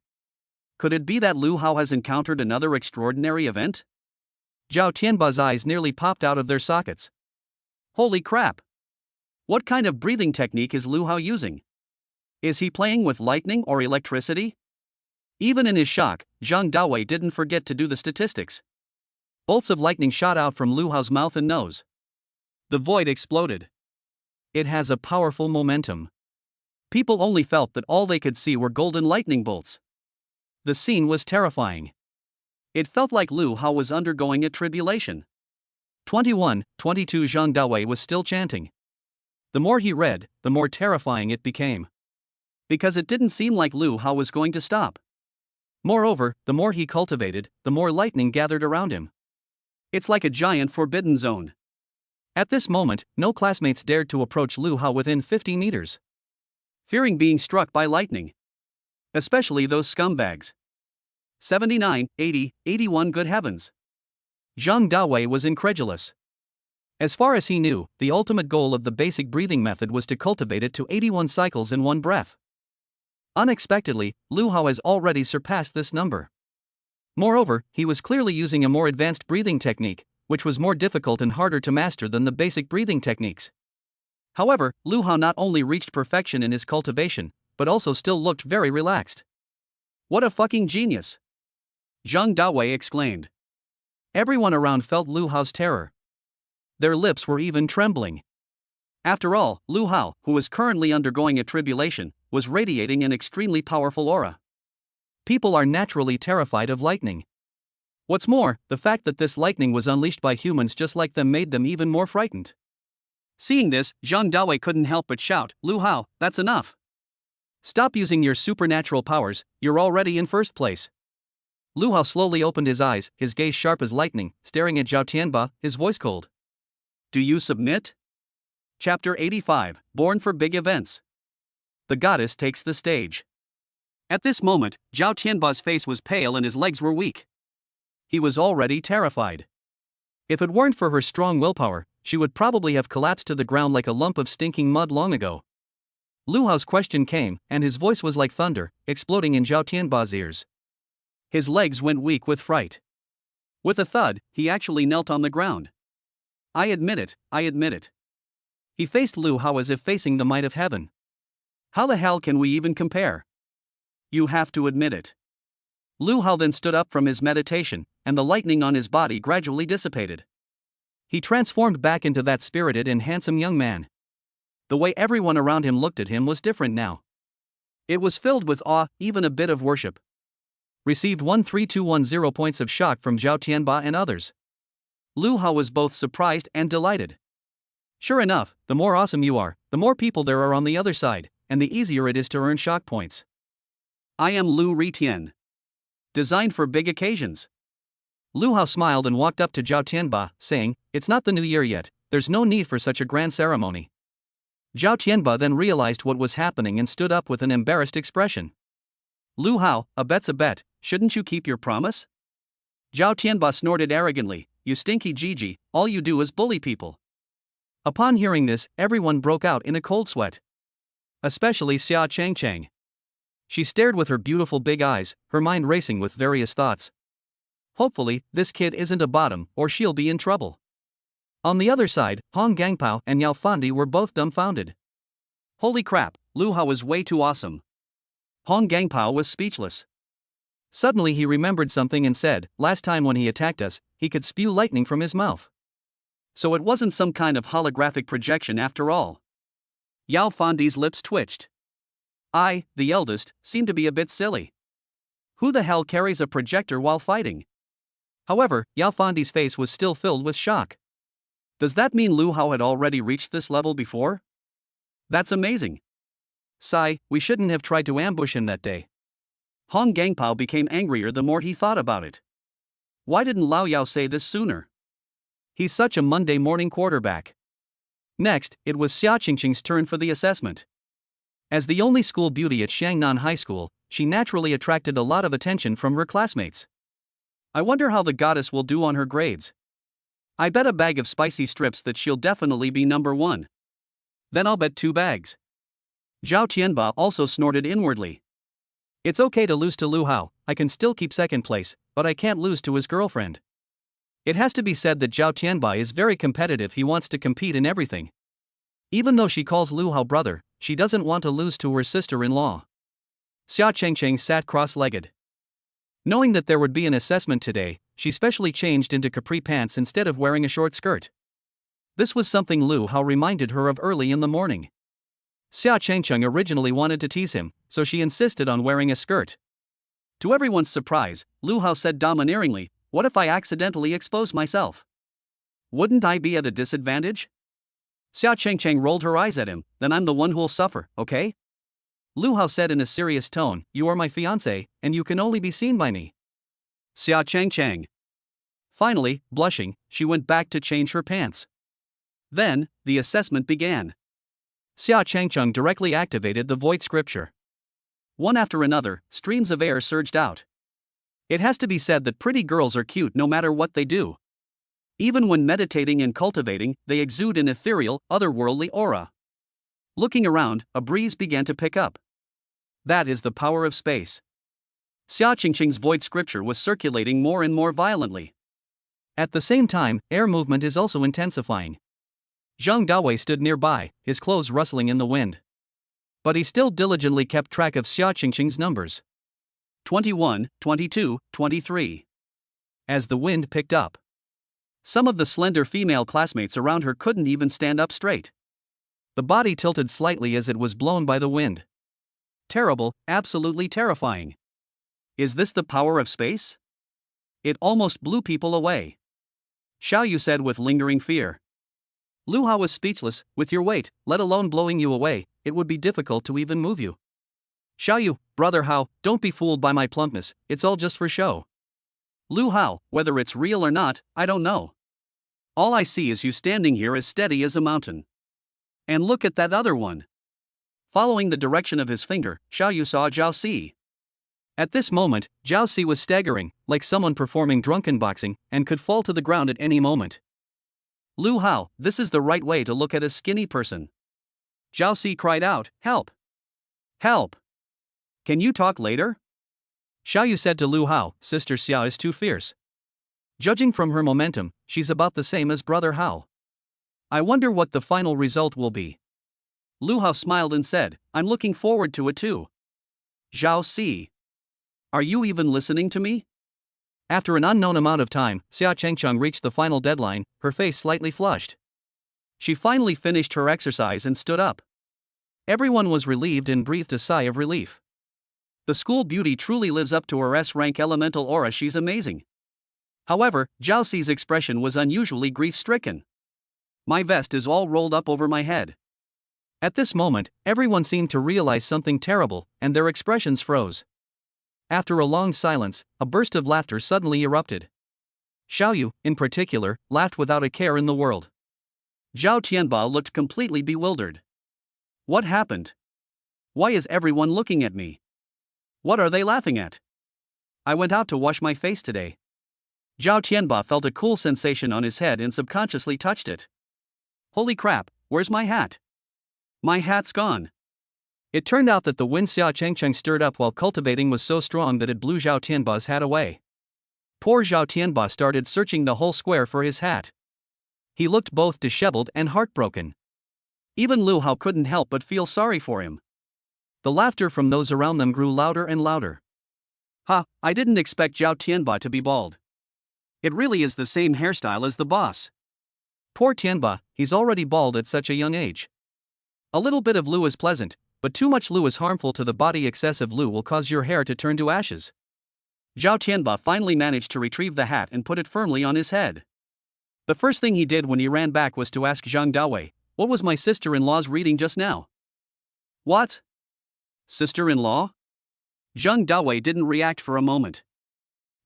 Could it be that Lu Hao has encountered another extraordinary event?" Zhao Tianba's eyes nearly popped out of their sockets. "Holy crap! What kind of breathing technique is Lu Hao using? Is he playing with lightning or electricity?" Even in his shock, Zhang Dawei didn't forget to do the statistics. Bolts of lightning shot out from Lu Hao's mouth and nose. The void exploded. It has a powerful momentum. People only felt that all they could see were golden lightning bolts. The scene was terrifying. It felt like Lu Hao was undergoing a tribulation. 21-22. Zhang Dawei was still chanting. The more he read, the more terrifying it became. Because it didn't seem like Lu Hao was going to stop. Moreover, the more he cultivated, the more lightning gathered around him. It's like a giant forbidden zone. At this moment, no classmates dared to approach Lu Hao within 50 meters. Fearing being struck by lightning. Especially those scumbags. 79, 80, 81. Good heavens. Zhang Dawei was incredulous. As far as he knew, the ultimate goal of the basic breathing method was to cultivate it to 81 cycles in one breath. Unexpectedly, Lu Hao has already surpassed this number. Moreover, he was clearly using a more advanced breathing technique, which was more difficult and harder to master than the basic breathing techniques. However, Lu Hao not only reached perfection in his cultivation, but also still looked very relaxed. "What a fucking genius!" Zhang Dawei exclaimed. Everyone around felt Lu Hao's terror. Their lips were even trembling. After all, Lu Hao, who was currently undergoing a tribulation, was radiating an extremely powerful aura. People are naturally terrified of lightning. What's more, the fact that this lightning was unleashed by humans just like them made them even more frightened. Seeing this, Zhang Dawei couldn't help but shout, "Lu Hao, that's enough. Stop using your supernatural powers, you're already in first place." Lu Hao slowly opened his eyes, his gaze sharp as lightning, staring at Zhao Tianba, his voice cold. "Do you submit?" Chapter 85, Born for Big Events. The goddess takes the stage. At this moment, Zhao Tianba's face was pale and his legs were weak. He was already terrified. If it weren't for her strong willpower, she would probably have collapsed to the ground like a lump of stinking mud long ago. Lu Hao's question came, and his voice was like thunder, exploding in Zhao Tianba's ears. His legs went weak with fright. With a thud, he actually knelt on the ground. I admit it. He faced Lu Hao as if facing the might of heaven. How the hell can we even compare? You have to admit it. Lu Hao then stood up from his meditation, and the lightning on his body gradually dissipated. He transformed back into that spirited and handsome young man. The way everyone around him looked at him was different now. It was filled with awe, even a bit of worship. Received 13210 points of shock from Zhao Tianba and others. Lu Hao was both surprised and delighted. Sure enough, the more awesome you are, the more people there are on the other side, and the easier it is to earn shock points. I am Lu Ritian. Designed for big occasions. Lu Hao smiled and walked up to Zhao Tianba, saying, "It's not the new year yet, there's no need for such a grand ceremony." Zhao Tianba then realized what was happening and stood up with an embarrassed expression. "Lu Hao, a bet's a bet, shouldn't you keep your promise?" Zhao Tianba snorted arrogantly, "You stinky Gigi, all you do is bully people." Upon hearing this, everyone broke out in a cold sweat. Especially Xia Changchang. She stared with her beautiful big eyes, her mind racing with various thoughts. Hopefully, this kid isn't a bottom, or she'll be in trouble. On the other side, Hong Gangpao and Yao Fandi were both dumbfounded. Holy crap, Lu Hao is way too awesome. Hong Gangpao was speechless. Suddenly he remembered something and said, last time when he attacked us, he could spew lightning from his mouth. So it wasn't some kind of holographic projection after all. Yao Fandi's lips twitched. I, the eldest, seem to be a bit silly. Who the hell carries a projector while fighting? However, Yao Fandi's face was still filled with shock. Does that mean Lu Hao had already reached this level before? That's amazing. Sigh, we shouldn't have tried to ambush him that day. Hong Gangpao became angrier the more he thought about it. Why didn't Lao Yao say this sooner? He's such a Monday morning quarterback. Next, it was Xia Qingqing's turn for the assessment. As the only school beauty at Shangnan High School, she naturally attracted a lot of attention from her classmates. I wonder how the goddess will do on her grades. I bet a bag of spicy strips that she'll definitely be number 1. Then I'll bet 2 bags. Zhao Tianba also snorted inwardly. It's okay to lose to Lu Hao, I can still keep second place, but I can't lose to his girlfriend. It has to be said that Zhao Tianba is very competitive, he wants to compete in everything. Even though she calls Lu Hao brother, she doesn't want to lose to her sister-in-law. Xia Chengcheng sat cross-legged. Knowing that there would be an assessment today, she specially changed into capri pants instead of wearing a short skirt. This was something Lu Hao reminded her of early in the morning. Xia Chengcheng originally wanted to tease him, so she insisted on wearing a skirt. To everyone's surprise, Lu Hao said domineeringly, "What if I accidentally expose myself? Wouldn't I be at a disadvantage?" Xia Chengcheng rolled her eyes at him, "Then I'm the one who'll suffer, okay?" Lu Hao said in a serious tone, "You are my fiancé, and you can only be seen by me." Xia Chengcheng. Finally, blushing, she went back to change her pants. Then, the assessment began. Xia Chengcheng directly activated the void scripture. One after another, streams of air surged out. It has to be said that pretty girls are cute no matter what they do. Even when meditating and cultivating, they exude an ethereal, otherworldly aura. Looking around, a breeze began to pick up. That is the power of space. Xia Qingqing's void scripture was circulating more and more violently. At the same time, air movement is also intensifying. Zhang Dawei stood nearby, his clothes rustling in the wind. But he still diligently kept track of Xia Qingqing's numbers. 21, 22, 23. As the wind picked up, some of the slender female classmates around her couldn't even stand up straight. The body tilted slightly as it was blown by the wind. Terrible, absolutely terrifying. Is this the power of space? It almost blew people away. Xiao Yu said with lingering fear. Lu Hao was speechless. With your weight, let alone blowing you away, it would be difficult to even move you. Xiao Yu, brother Hao, don't be fooled by my plumpness, it's all just for show. Lu Hao, whether it's real or not, I don't know. All I see is you standing here as steady as a mountain. And look at that other one. Following the direction of his finger, Xiao Yu saw Zhao Si. At this moment, Zhao Si was staggering, like someone performing drunken boxing, and could fall to the ground at any moment. Lu Hao, this is the right way to look at a skinny person. Zhao Si cried out, help! Help! Can you talk later? Xiao Yu said to Lu Hao, Sister Xiao is too fierce. Judging from her momentum, she's about the same as brother Hao. I wonder what the final result will be. Lu Hao smiled and said, I'm looking forward to it too. Zhao Si. Are you even listening to me? After an unknown amount of time, Xia Chengcheng reached the final deadline, her face slightly flushed. She finally finished her exercise and stood up. Everyone was relieved and breathed a sigh of relief. The school beauty truly lives up to her S-rank elemental aura, she's amazing. However, Zhao Si's expression was unusually grief-stricken. My vest is all rolled up over my head. At this moment, everyone seemed to realize something terrible, and their expressions froze. After a long silence, a burst of laughter suddenly erupted. Xiao Yu, in particular, laughed without a care in the world. Zhao Tianba looked completely bewildered. What happened? Why is everyone looking at me? What are they laughing at? I went out to wash my face today. Zhao Tianba felt a cool sensation on his head and subconsciously touched it. Holy crap, where's my hat? My hat's gone. It turned out that the wind Xia Chengcheng stirred up while cultivating was so strong that it blew Zhao Tianba's hat away. Poor Zhao Tianba started searching the whole square for his hat. He looked both disheveled and heartbroken. Even Lu Hao couldn't help but feel sorry for him. The laughter from those around them grew louder and louder. Ha, I didn't expect Zhao Tianba to be bald. It really is the same hairstyle as the boss. Poor Tianba, he's already bald at such a young age. A little bit of Lu is pleasant, but too much Lu is harmful to the body. Excessive Lu will cause your hair to turn to ashes. Zhao Tianba finally managed to retrieve the hat and put it firmly on his head. The first thing he did when he ran back was to ask Zhang Dawei, what was my sister-in-law's reading just now? What? Sister-in-law? Zhang Dawei didn't react for a moment.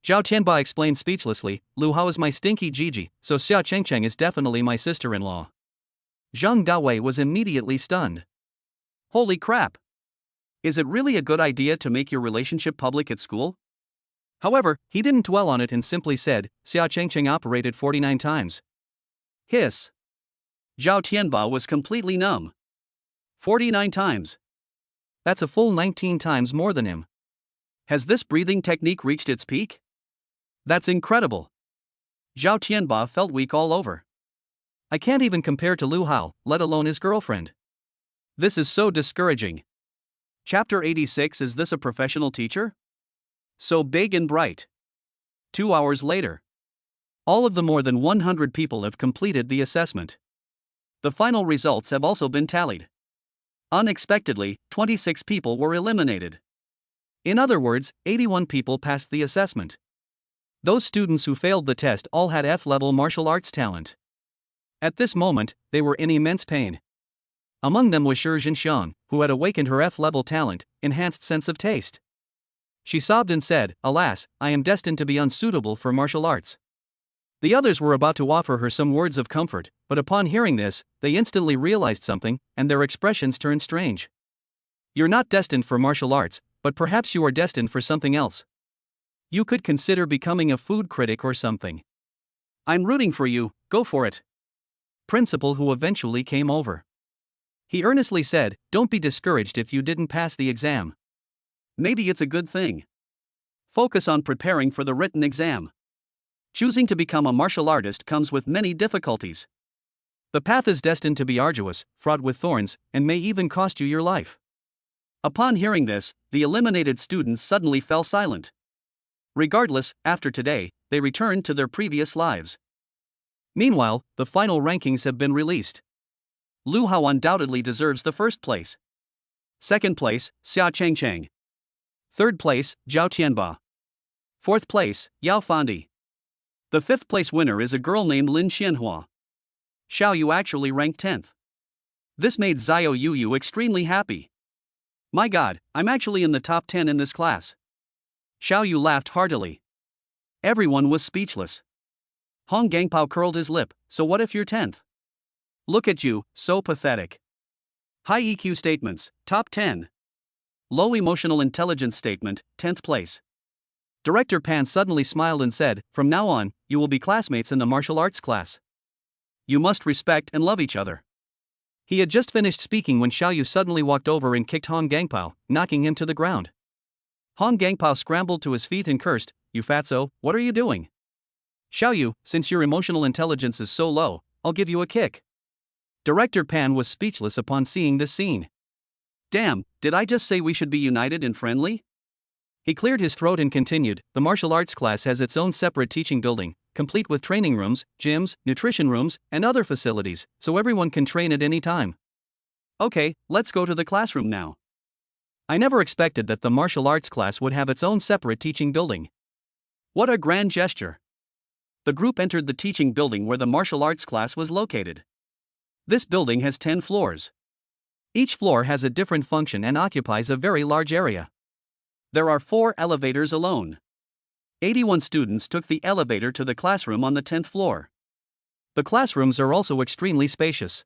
Zhao Tianba explained speechlessly, Lu Hao is my stinky Gigi, so Xia Chengcheng is definitely my sister-in-law. Zhang Dawei was immediately stunned. Holy crap! Is it really a good idea to make your relationship public at school? However, he didn't dwell on it and simply said, Xia Chengcheng operated 49 times. Hiss. Zhao Tianba was completely numb. 49 times. That's a full 19 times more than him. Has this breathing technique reached its peak? That's incredible. Zhao Tianba felt weak all over. I can't even compare to Lu Hao, let alone his girlfriend. This is so discouraging. Chapter 86. Is this a professional teacher? So big and bright. 2 hours later. All of the more than 100 people have completed the assessment. The final results have also been tallied. Unexpectedly, 26 people were eliminated. In other words, 81 people passed the assessment. Those students who failed the test all had F-level martial arts talent. At this moment, they were in immense pain. Among them was Shi Zhenxiang, who had awakened her F-level talent, enhanced sense of taste. She sobbed and said, alas, I am destined to be unsuitable for martial arts. The others were about to offer her some words of comfort, but upon hearing this, they instantly realized something, and their expressions turned strange. You're not destined for martial arts, but perhaps you are destined for something else. You could consider becoming a food critic or something. I'm rooting for you, go for it. Principal, who eventually came over. He earnestly said, don't be discouraged if you didn't pass the exam. Maybe it's a good thing. Focus on preparing for the written exam. Choosing to become a martial artist comes with many difficulties. The path is destined to be arduous, fraught with thorns, and may even cost you your life. Upon hearing this, the eliminated students suddenly fell silent. Regardless, after today, they returned to their previous lives. Meanwhile, the final rankings have been released. Lu Hao undoubtedly deserves the first place. Second place, Xia Chengcheng. Third place, Zhao Tianba. 4th place, Yao Fandi. The 5th place winner is a girl named Lin Xianhua. Xiao Yu actually ranked 10th. This made Xiao Yu extremely happy. My god, I'm actually in the top 10 in this class. Xiao Yu laughed heartily. Everyone was speechless. Hong Gangpao curled his lip, so what if you're 10th? Look at you, so pathetic. High EQ statements, top 10. Low emotional intelligence statement, 10th place. Director Pan suddenly smiled and said, from now on, you will be classmates in the martial arts class. You must respect and love each other. He had just finished speaking when Xiao Yu suddenly walked over and kicked Hong Gangpao, knocking him to the ground. Hong Gangpao scrambled to his feet and cursed, you fatso, what are you doing? Xiao Yu, since your emotional intelligence is so low, I'll give you a kick. Director Pan was speechless upon seeing this scene. Damn, did I just say we should be united and friendly? He cleared his throat and continued, the martial arts class has its own separate teaching building, complete with training rooms, gyms, nutrition rooms, and other facilities, so everyone can train at any time. Okay, let's go to the classroom now. I never expected that the martial arts class would have its own separate teaching building. What a grand gesture. The group entered the teaching building where the martial arts class was located. This building has 10 floors. Each floor has a different function and occupies a very large area. There are 4 elevators alone. 81 students took the elevator to the classroom on the 10th floor. The classrooms are also extremely spacious.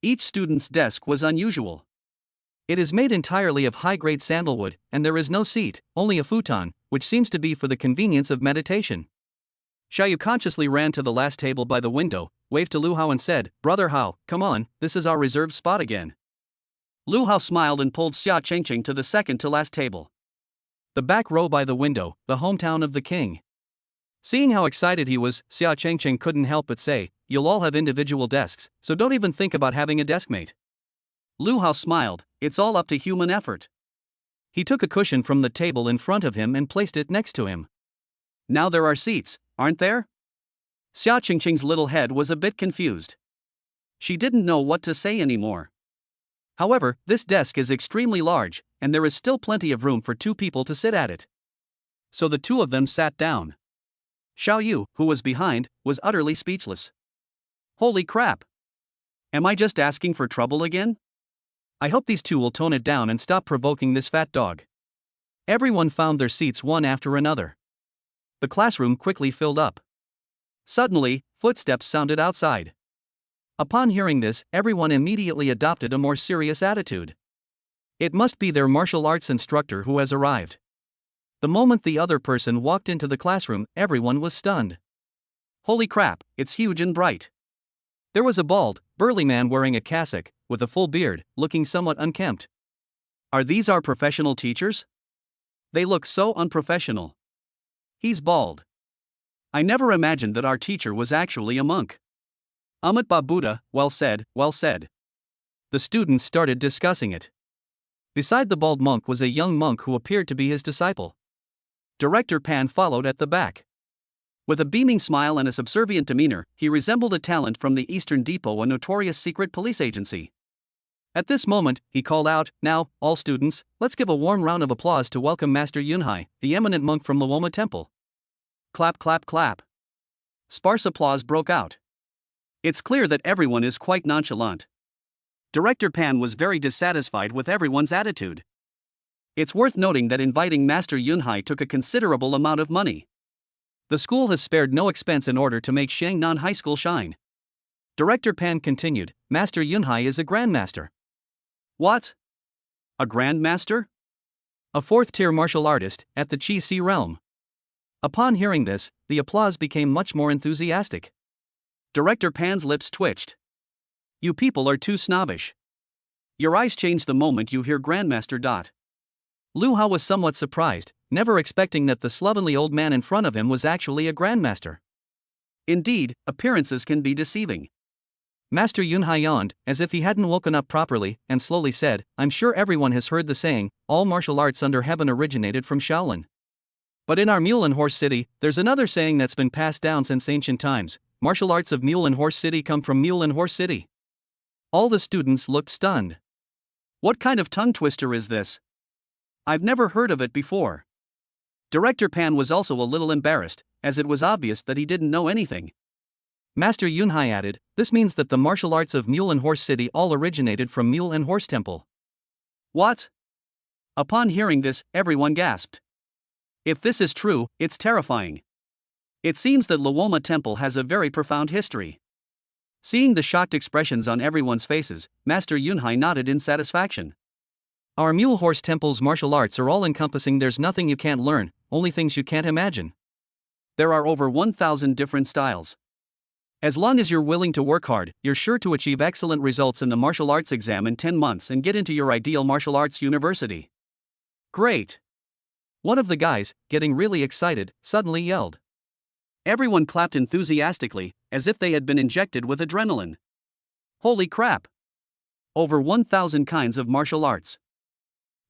Each student's desk was unusual. It is made entirely of high-grade sandalwood, and there is no seat, only a futon, which seems to be for the convenience of meditation. Xiao Yu consciously ran to the last table by the window, waved to Lu Hao and said, Brother Hao, come on, this is our reserved spot again. Lu Hao smiled and pulled Xia Chengcheng to the second to last table. The back row by the window, the hometown of the king. Seeing how excited he was, Xia Chengcheng couldn't help but say, you'll all have individual desks, so don't even think about having a deskmate. Lu Hao smiled, it's all up to human effort. He took a cushion from the table in front of him and placed it next to him. Now there are seats, aren't there? Xia Chengcheng's little head was a bit confused. She didn't know what to say anymore. However, this desk is extremely large, and there is still plenty of room for 2 people to sit at it. So the 2 of them sat down. Xiao Yu, who was behind, was utterly speechless. Holy crap! Am I just asking for trouble again? I hope these 2 will tone it down and stop provoking this fat dog. Everyone found their seats one after another. The classroom quickly filled up. Suddenly, footsteps sounded outside. Upon hearing this, everyone immediately adopted a more serious attitude. It must be their martial arts instructor who has arrived. The moment the other person walked into the classroom, everyone was stunned. Holy crap, it's huge and bright. There was a bald, burly man wearing a cassock, with a full beard, looking somewhat unkempt. Are these our professional teachers? They look so unprofessional. He's bald. I never imagined that our teacher was actually a monk. Amit Babuda, well said, well said. The students started discussing it. Beside the bald monk was a young monk who appeared to be his disciple. Director Pan followed at the back. With a beaming smile and a subservient demeanor, he resembled a talent from the Eastern Depot, a notorious secret police agency. At this moment, he called out, now, all students, let's give a warm round of applause to welcome Master Yunhai, the eminent monk from Luoma Temple. Clap, clap, clap. Sparse applause broke out. It's clear that everyone is quite nonchalant. Director Pan was very dissatisfied with everyone's attitude. It's worth noting that inviting Master Yunhai took a considerable amount of money. The school has spared no expense in order to make Shangnan High School shine. Director Pan continued, Master Yunhai is a grandmaster. What? A grandmaster? A 4th-tier martial artist, at the Qi Si realm. Upon hearing this, the applause became much more enthusiastic. Director Pan's lips twitched. You people are too snobbish. Your eyes change the moment you hear Grandmaster. Lu Hao was somewhat surprised, never expecting that the slovenly old man in front of him was actually a grandmaster. Indeed, appearances can be deceiving. Master Yunhai yawned, as if he hadn't woken up properly, and slowly said, I'm sure everyone has heard the saying, all martial arts under heaven originated from Shaolin. But in our Mule and Horse City, there's another saying that's been passed down since ancient times, martial arts of Mule and Horse City come from Mule and Horse City. All the students looked stunned. What kind of tongue twister is this? I've never heard of it before. Director Pan was also a little embarrassed, as it was obvious that he didn't know anything. Master Yunhai added, "This means that the martial arts of Mule and Horse City all originated from Mule and Horse Temple." What? Upon hearing this, everyone gasped. If this is true, it's terrifying. It seems that Luoma Temple has a very profound history. Seeing the shocked expressions on everyone's faces, Master Yunhai nodded in satisfaction. Our Mule Horse Temple's martial arts are all encompassing. There's nothing you can't learn, only things you can't imagine. There are over 1,000 different styles. As long as you're willing to work hard, you're sure to achieve excellent results in the martial arts exam in 10 months and get into your ideal martial arts university. Great! One of the guys, getting really excited, suddenly yelled. Everyone clapped enthusiastically, as if they had been injected with adrenaline. Holy crap! Over 1,000 kinds of martial arts.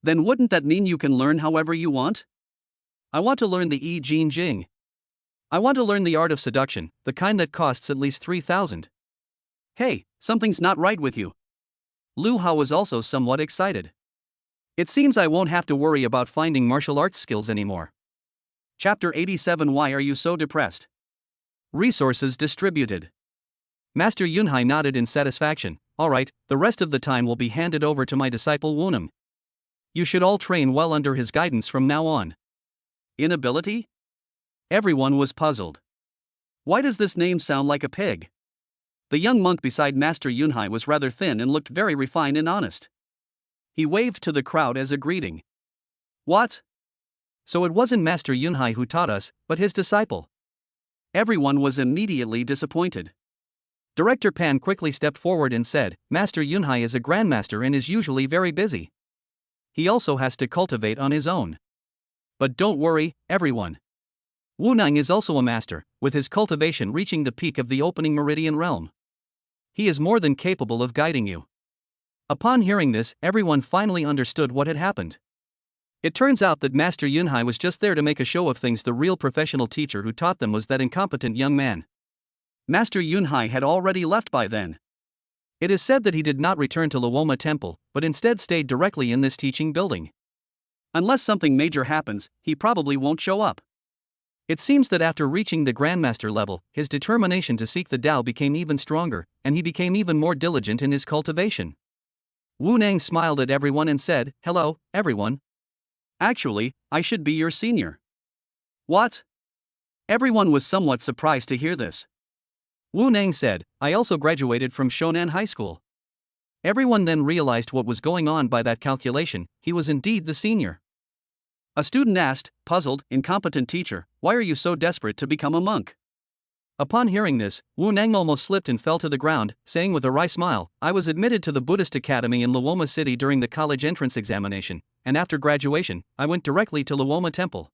Then wouldn't that mean you can learn however you want? I want to learn the I Jin Jing. I want to learn the art of seduction, the kind that costs at least 3,000. Hey, something's not right with you. Lu Hao was also somewhat excited. It seems I won't have to worry about finding martial arts skills anymore. Chapter 87. Why are you so depressed? Resources distributed. Master Yunhai nodded in satisfaction. Alright, the rest of the time will be handed over to my disciple Wunam. You should all train well under his guidance from now on. Inability? Everyone was puzzled. Why does this name sound like a pig? The young monk beside Master Yunhai was rather thin and looked very refined and honest. He waved to the crowd as a greeting. What? So it wasn't Master Yunhai who taught us, but his disciple. Everyone was immediately disappointed. Director Pan quickly stepped forward and said, Master Yunhai is a grandmaster and is usually very busy. He also has to cultivate on his own. But don't worry, everyone. Wu Nang is also a master, with his cultivation reaching the peak of the opening meridian realm. He is more than capable of guiding you. Upon hearing this, everyone finally understood what had happened. It turns out that Master Yunhai was just there to make a show of things. The real professional teacher who taught them was that incompetent young man. Master Yunhai had already left by then. It is said that he did not return to Luoma Temple, but instead stayed directly in this teaching building. Unless something major happens, he probably won't show up. It seems that after reaching the Grandmaster level, his determination to seek the Tao became even stronger, and he became even more diligent in his cultivation. Wu Nang smiled at everyone and said, Hello, everyone. Actually, I should be your senior. What? Everyone was somewhat surprised to hear this. Wu Nang said, I also graduated from Shonan High School. Everyone then realized what was going on by that calculation. He was indeed the senior. A student asked, puzzled, incompetent teacher, why are you so desperate to become a monk? Upon hearing this, Wu Nang almost slipped and fell to the ground, saying with a wry smile, I was admitted to the Buddhist Academy in Luoma City during the college entrance examination, and after graduation, I went directly to Luoma Temple.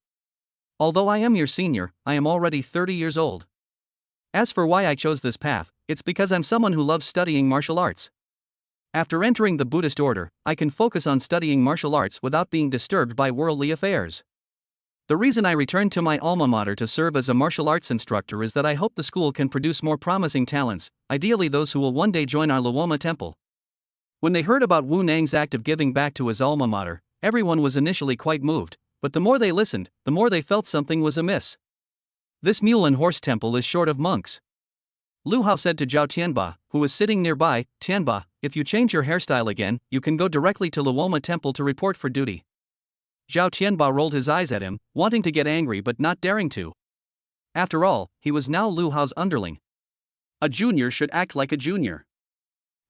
Although I am your senior, I am already 30 years old. As for why I chose this path, it's because I'm someone who loves studying martial arts. After entering the Buddhist order, I can focus on studying martial arts without being disturbed by worldly affairs. The reason I returned to my alma mater to serve as a martial arts instructor is that I hope the school can produce more promising talents, ideally those who will one day join our Luoma Temple. When they heard about Wu Nang's act of giving back to his alma mater, everyone was initially quite moved, but the more they listened, the more they felt something was amiss. This Mule and Horse Temple is short of monks. Lu Hao said to Zhao Tianba, who was sitting nearby, Tianba, if you change your hairstyle again, you can go directly to Luoma Temple to report for duty. Zhao Tianba rolled his eyes at him, wanting to get angry but not daring to. After all, he was now Lu Hao's underling. A junior should act like a junior.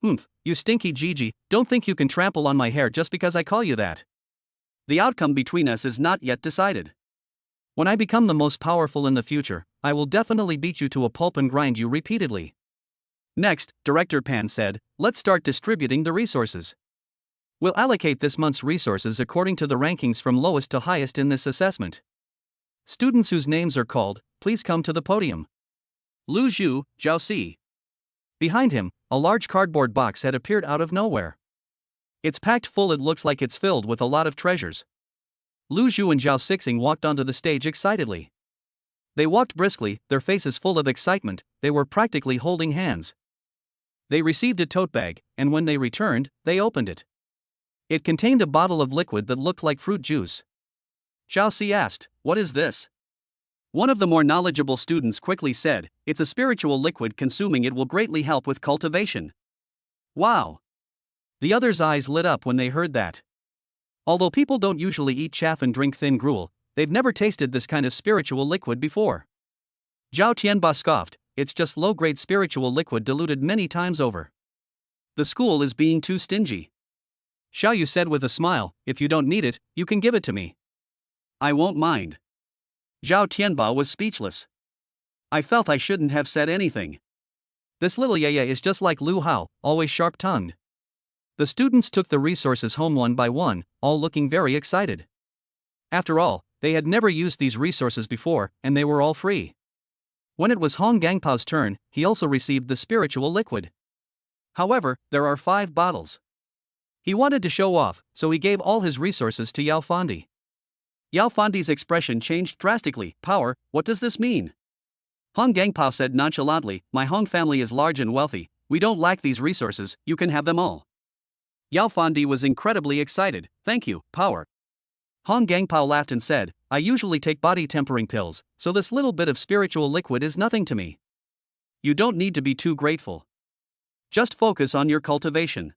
You stinky Gigi, don't think you can trample on my hair just because I call you that. The outcome between us is not yet decided. When I become the most powerful in the future, I will definitely beat you to a pulp and grind you repeatedly. Next, Director Pan said, let's start distributing the resources. We'll allocate this month's resources according to the rankings from lowest to highest in this assessment. Students whose names are called, please come to the podium. Lu Zhu, Zhao Si. Behind him, a large cardboard box had appeared out of nowhere. It's packed full. It looks like it's filled with a lot of treasures. Lu Zhu and Zhao Sixing walked onto the stage excitedly. They walked briskly, their faces full of excitement. They were practically holding hands. They received a tote bag, and when they returned, they opened it. It contained a bottle of liquid that looked like fruit juice. Zhao Si asked, "What is this?" One of the more knowledgeable students quickly said, "It's a spiritual liquid, consuming it will greatly help with cultivation." Wow! The others' eyes lit up when they heard that. Although people don't usually eat chaff and drink thin gruel, they've never tasted this kind of spiritual liquid before. Zhao Tianba scoffed, "It's just low-grade spiritual liquid diluted many times over. The school is being too stingy." Xiao Yu said with a smile, "If you don't need it, you can give it to me. I won't mind." Zhao Tianba was speechless. I felt I shouldn't have said anything. This little yaya is just like Lu Hao, always sharp-tongued. The students took the resources home one by one, all looking very excited. After all, they had never used these resources before, and they were all free. When it was Hong Gangpao's turn, he also received the spiritual liquid. However, there are 5 bottles. He wanted to show off, so he gave all his resources to Yao Fondi. Yao Fondi's expression changed drastically. "Power, what does this mean?" Hong Gangpao said nonchalantly, "My Hong family is large and wealthy, we don't lack these resources, you can have them all." Yao Fondi was incredibly excited. "Thank you, Power." Hong Gangpao laughed and said, "I usually take body tempering pills, so this little bit of spiritual liquid is nothing to me. You don't need to be too grateful. Just focus on your cultivation."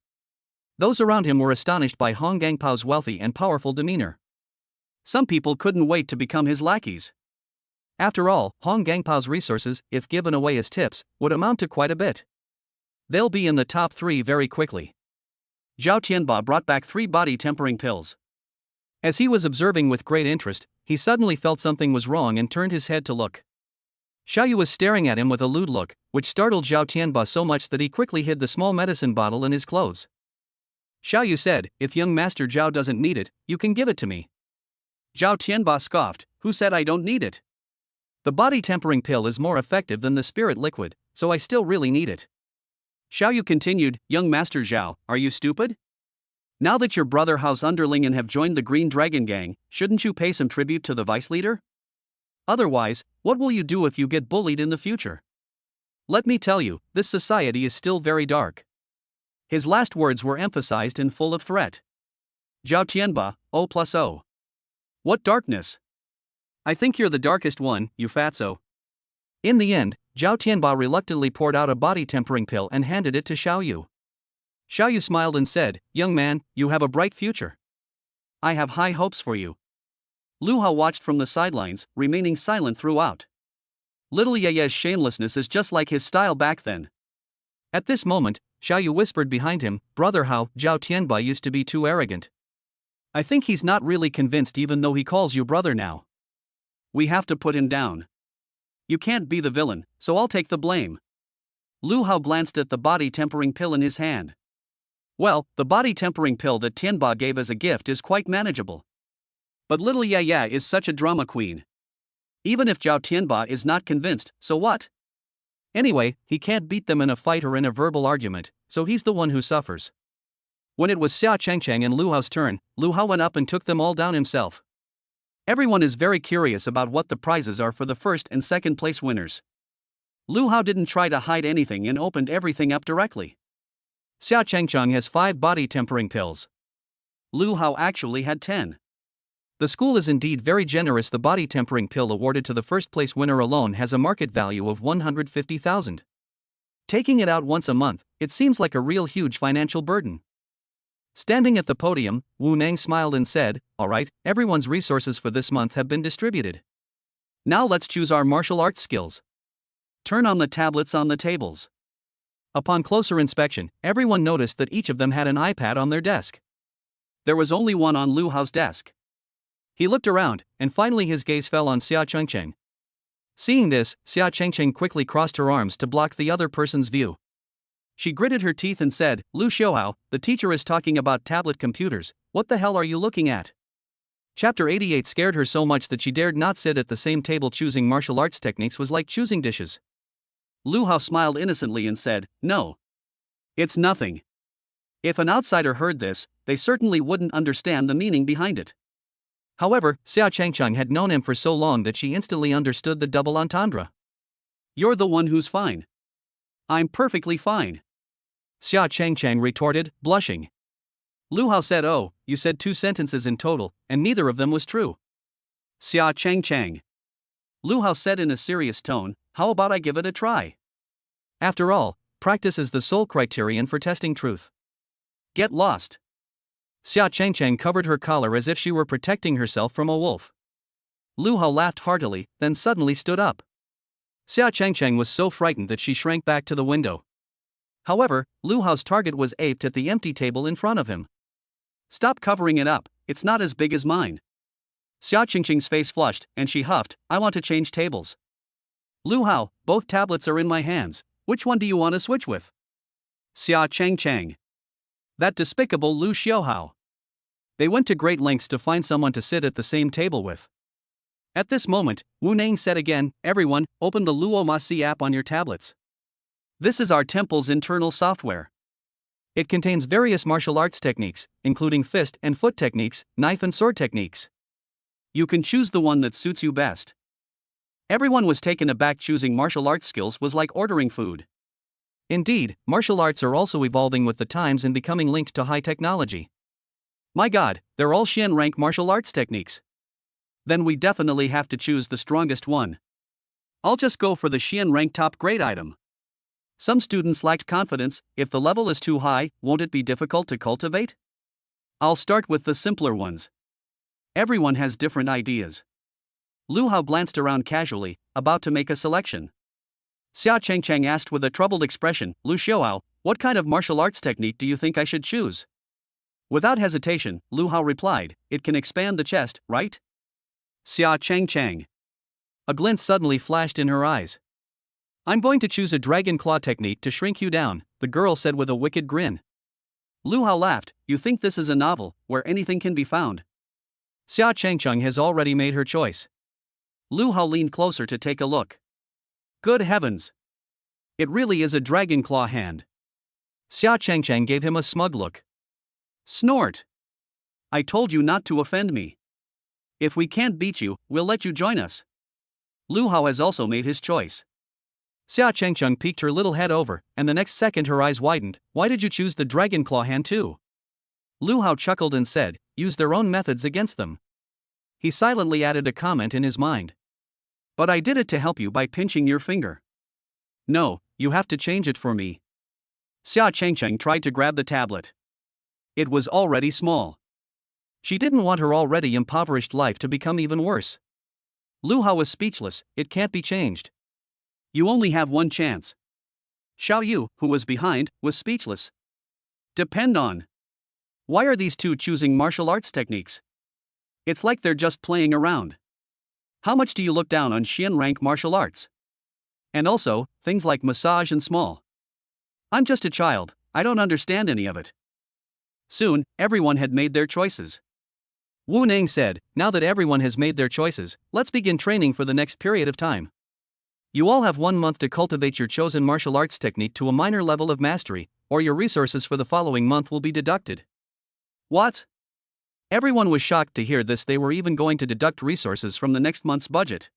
Those around him were astonished by Hong Gangpao's wealthy and powerful demeanor. Some people couldn't wait to become his lackeys. After all, Hong Gangpao's resources, if given away as tips, would amount to quite a bit. They'll be in the top 3 very quickly. Zhao Tianba brought back 3 body tempering pills. As he was observing with great interest, he suddenly felt something was wrong and turned his head to look. Xiao Yu was staring at him with a lewd look, which startled Zhao Tianba so much that he quickly hid the small medicine bottle in his clothes. Xiao Yu said, "If young Master Zhao doesn't need it, you can give it to me." Zhao Tianba scoffed, "Who said I don't need it? The body tempering pill is more effective than the spirit liquid, so I still really need it." Xiao Yu continued, "Young Master Zhao, are you stupid? Now that your brother Hao's underling and have joined the Green Dragon Gang, shouldn't you pay some tribute to the vice leader? Otherwise, what will you do if you get bullied in the future? Let me tell you, this society is still very dark." His last words were emphasized and full of threat. Zhao Tianba, O+O. What darkness? I think you're the darkest one, you fatso. In the end, Zhao Tianba reluctantly poured out a body tempering pill and handed it to Xiao Yu. Xiao Yu smiled and said, "Young man, you have a bright future. I have high hopes for you." Lu Hao watched from the sidelines, remaining silent throughout. Little Yaya's shamelessness is just like his style back then. At this moment, Xiao Yu whispered behind him, "Brother Hao, Zhao Tianba used to be too arrogant. I think he's not really convinced even though he calls you brother now. We have to put him down. You can't be the villain, so I'll take the blame." Lu Hao glanced at the body tempering pill in his hand. Well, the body tempering pill that Tianba gave as a gift is quite manageable. But little Yaya is such a drama queen. Even if Zhao Tianba is not convinced, so what? Anyway, he can't beat them in a fight or in a verbal argument, so he's the one who suffers. When it was Xia Chengcheng and Lu Hao's turn, Lu Hao went up and took them all down himself. Everyone is very curious about what the prizes are for the first and second place winners. Lu Hao didn't try to hide anything and opened everything up directly. Xia Chengcheng has 5 body tempering pills. Lu Hao actually had 10. The school is indeed very generous. The body tempering pill awarded to the first place winner alone has a market value of 150,000. Taking it out once a month, it seems like a real huge financial burden. Standing at the podium, Wu Nang smiled and said, "All right, everyone's resources for this month have been distributed. Now let's choose our martial arts skills. Turn on the tablets on the tables." Upon closer inspection, everyone noticed that each of them had an iPad on their desk. There was only one on Lu Hao's desk. He looked around, and finally his gaze fell on Xia Chengcheng. Seeing this, Xia Chengcheng quickly crossed her arms to block the other person's view. She gritted her teeth and said, "Lu Xiaohao, the teacher is talking about tablet computers, what the hell are you looking at?" Chapter 88 scared her so much that she dared not sit at the same table. Choosing martial arts techniques was like choosing dishes. Lu Hao smiled innocently and said, "No. It's nothing." If an outsider heard this, they certainly wouldn't understand the meaning behind it. However, Xia Chengcheng had known him for so long that she instantly understood the double entendre. "You're the one who's fine." "I'm perfectly fine," Xia Chengcheng retorted, blushing. Lu Hao said, "Oh, you said 2 sentences in total, and neither of them was true. Xia Chang Chang. Lu Hao said in a serious tone, how about I give it a try? After all, practice is the sole criterion for testing truth. Get lost. Xia Changchang covered her collar as if she were protecting herself from a wolf. Lu Hao laughed heartily, then suddenly stood up. Xia Changchang was so frightened that she shrank back to the window. However, Lu Hao's target was aped at the empty table in front of him. Stop covering it up, it's not as big as mine. Xia Qingqing's face flushed, and she huffed, I want to change tables. Lu Hao, both tablets are in my hands, which one do you want to switch with? Xia Changchang. That despicable Lu Xiaohao. They went to great lengths to find someone to sit at the same table with. At this moment, Wu Nang said again, everyone, open the Luo Ma Si app on your tablets. This is our temple's internal software. It contains various martial arts techniques, including fist and foot techniques, knife and sword techniques. You can choose the one that suits you best. Everyone was taken aback. Choosing martial arts skills was like ordering food. Indeed, martial arts are also evolving with the times and becoming linked to high technology. My god, they're all Xian rank martial arts techniques. Then we definitely have to choose the strongest one. I'll just go for the Xian rank top grade item. Some students lacked confidence. If the level is too high, won't it be difficult to cultivate? I'll start with the simpler ones. Everyone has different ideas. Lu Hao glanced around casually, about to make a selection. Xia Changchang asked with a troubled expression, Lu Xiaohao, what kind of martial arts technique do you think I should choose? Without hesitation, Lu Hao replied, it can expand the chest, right? Xia Changchang. A glint suddenly flashed in her eyes. I'm going to choose a dragon claw technique to shrink you down, the girl said with a wicked grin. Lu Hao laughed, you think this is a novel, where anything can be found? Xia Changcheng has already made her choice. Lu Hao leaned closer to take a look. Good heavens! It really is a dragon claw hand. Xia Changcheng gave him a smug look. Snort! I told you not to offend me. If we can't beat you, we'll let you join us. Lu Hao has also made his choice. Xia Changcheng peeked her little head over, and the next second her eyes widened. Why did you choose the dragon claw hand too? Lu Hao chuckled and said, use their own methods against them. He silently added a comment in his mind. But I did it to help you by pinching your finger. No, you have to change it for me. Xia Changcheng tried to grab the tablet. It was already small. She didn't want her already impoverished life to become even worse. Lu Hao was speechless, it can't be changed. You only have one chance. Xiao Yu, who was behind, was speechless. Depend on. Why are these two choosing martial arts techniques? It's like they're just playing around. How much do you look down on Xian rank martial arts? And also, things like massage and small. I'm just a child, I don't understand any of it. Soon, everyone had made their choices. Wu Nang said, now that everyone has made their choices, let's begin training for the next period of time. You all have 1 month to cultivate your chosen martial arts technique to a minor level of mastery, or your resources for the following month will be deducted. What? Everyone was shocked to hear this. They were even going to deduct resources from the next month's budget.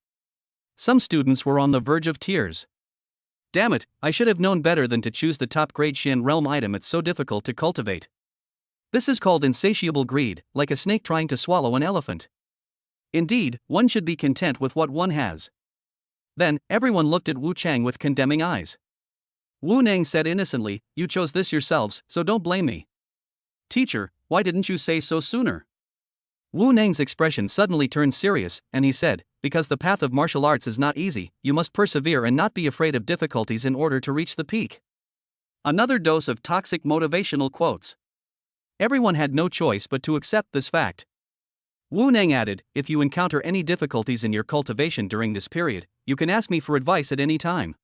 Some students were on the verge of tears. Damn it, I should have known better than to choose the top grade Xian realm item. It's so difficult to cultivate. This is called insatiable greed, like a snake trying to swallow an elephant. Indeed, one should be content with what one has. Then, everyone looked at Wu Chang with condemning eyes. Wu Nang said innocently, you chose this yourselves, so don't blame me. Teacher, why didn't you say so sooner? Wu Nang's expression suddenly turned serious, and he said, because the path of martial arts is not easy, you must persevere and not be afraid of difficulties in order to reach the peak. Another dose of toxic motivational quotes. Everyone had no choice but to accept this fact. Wu Nang added, if you encounter any difficulties in your cultivation during this period, you can ask me for advice at any time.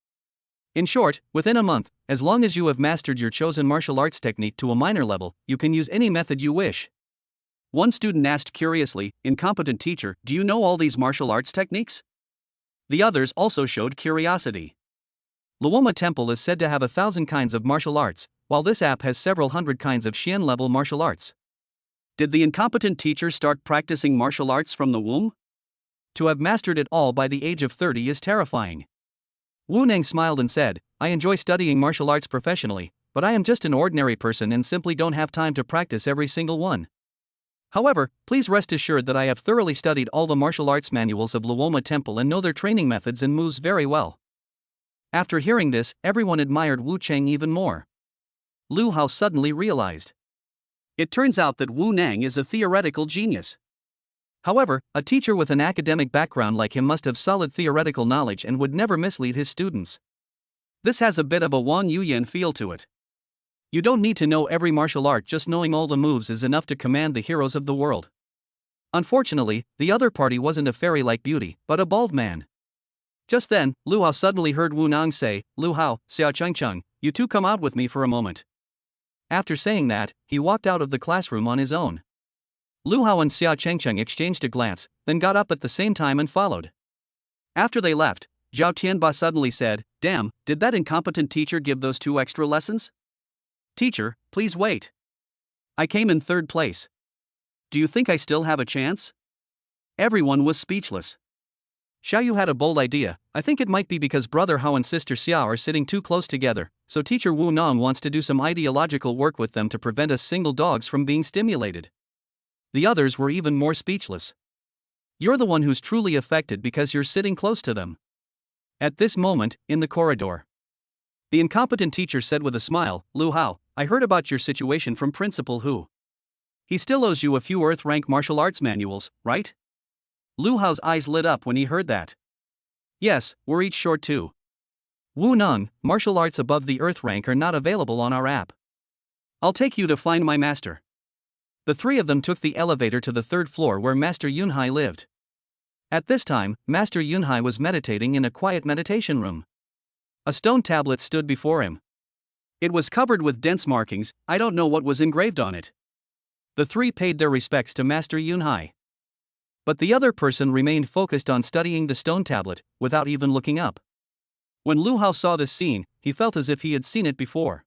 In short, within a month, as long as you have mastered your chosen martial arts technique to a minor level, you can use any method you wish. One student asked curiously, incompetent teacher, do you know all these martial arts techniques? The others also showed curiosity. Luoma Temple is said to have 1,000 kinds of martial arts, while this app has several hundred kinds of Xian level martial arts. Did the incompetent teacher start practicing martial arts from the womb? To have mastered it all by the age of 30 is terrifying. Wu Nang smiled and said, I enjoy studying martial arts professionally, but I am just an ordinary person and simply don't have time to practice every single one. However, please rest assured that I have thoroughly studied all the martial arts manuals of Luoma Temple and know their training methods and moves very well. After hearing this, everyone admired Wu Cheng even more. Lu Hao suddenly realized. It turns out that Wu Nang is a theoretical genius. However, a teacher with an academic background like him must have solid theoretical knowledge and would never mislead his students. This has a bit of a Wan Yuyan feel to it. You don't need to know every martial art, just knowing all the moves is enough to command the heroes of the world. Unfortunately, the other party wasn't a fairy-like beauty, but a bald man. Just then, Lu Hao suddenly heard Wu Nang say, "Lu Hao, Xia Chengcheng, you two come out with me for a moment." After saying that, he walked out of the classroom on his own. Lu Hao and Xia Chengcheng exchanged a glance, then got up at the same time and followed. After they left, Zhao Tianba suddenly said, "Damn, did that incompetent teacher give those two extra lessons? Teacher, please wait. I came in third place. Do you think I still have a chance?" Everyone was speechless. Xiaoyu had a bold idea. "I think it might be because Brother Hao and Sister Xiao are sitting too close together, so Teacher Wu Nang wants to do some ideological work with them to prevent us single dogs from being stimulated." The others were even more speechless. "You're the one who's truly affected because you're sitting close to them." At this moment, in the corridor, the incompetent teacher said with a smile, "Lu Hao, I heard about your situation from Principal Hu. He still owes you a few Earth rank martial arts manuals, right?" Lu Hao's eyes lit up when he heard that. "Yes, we're each short too. Wu Nang, martial arts above the Earth rank are not available on our app. I'll take you to find my master." The three of them took the elevator to the third floor where Master Yunhai lived. At this time, Master Yunhai was meditating in a quiet meditation room. A stone tablet stood before him. It was covered with dense markings. I don't know what was engraved on it. The three paid their respects to Master Yunhai. But the other person remained focused on studying the stone tablet, without even looking up. When Lu Hao saw this scene, he felt as if he had seen it before.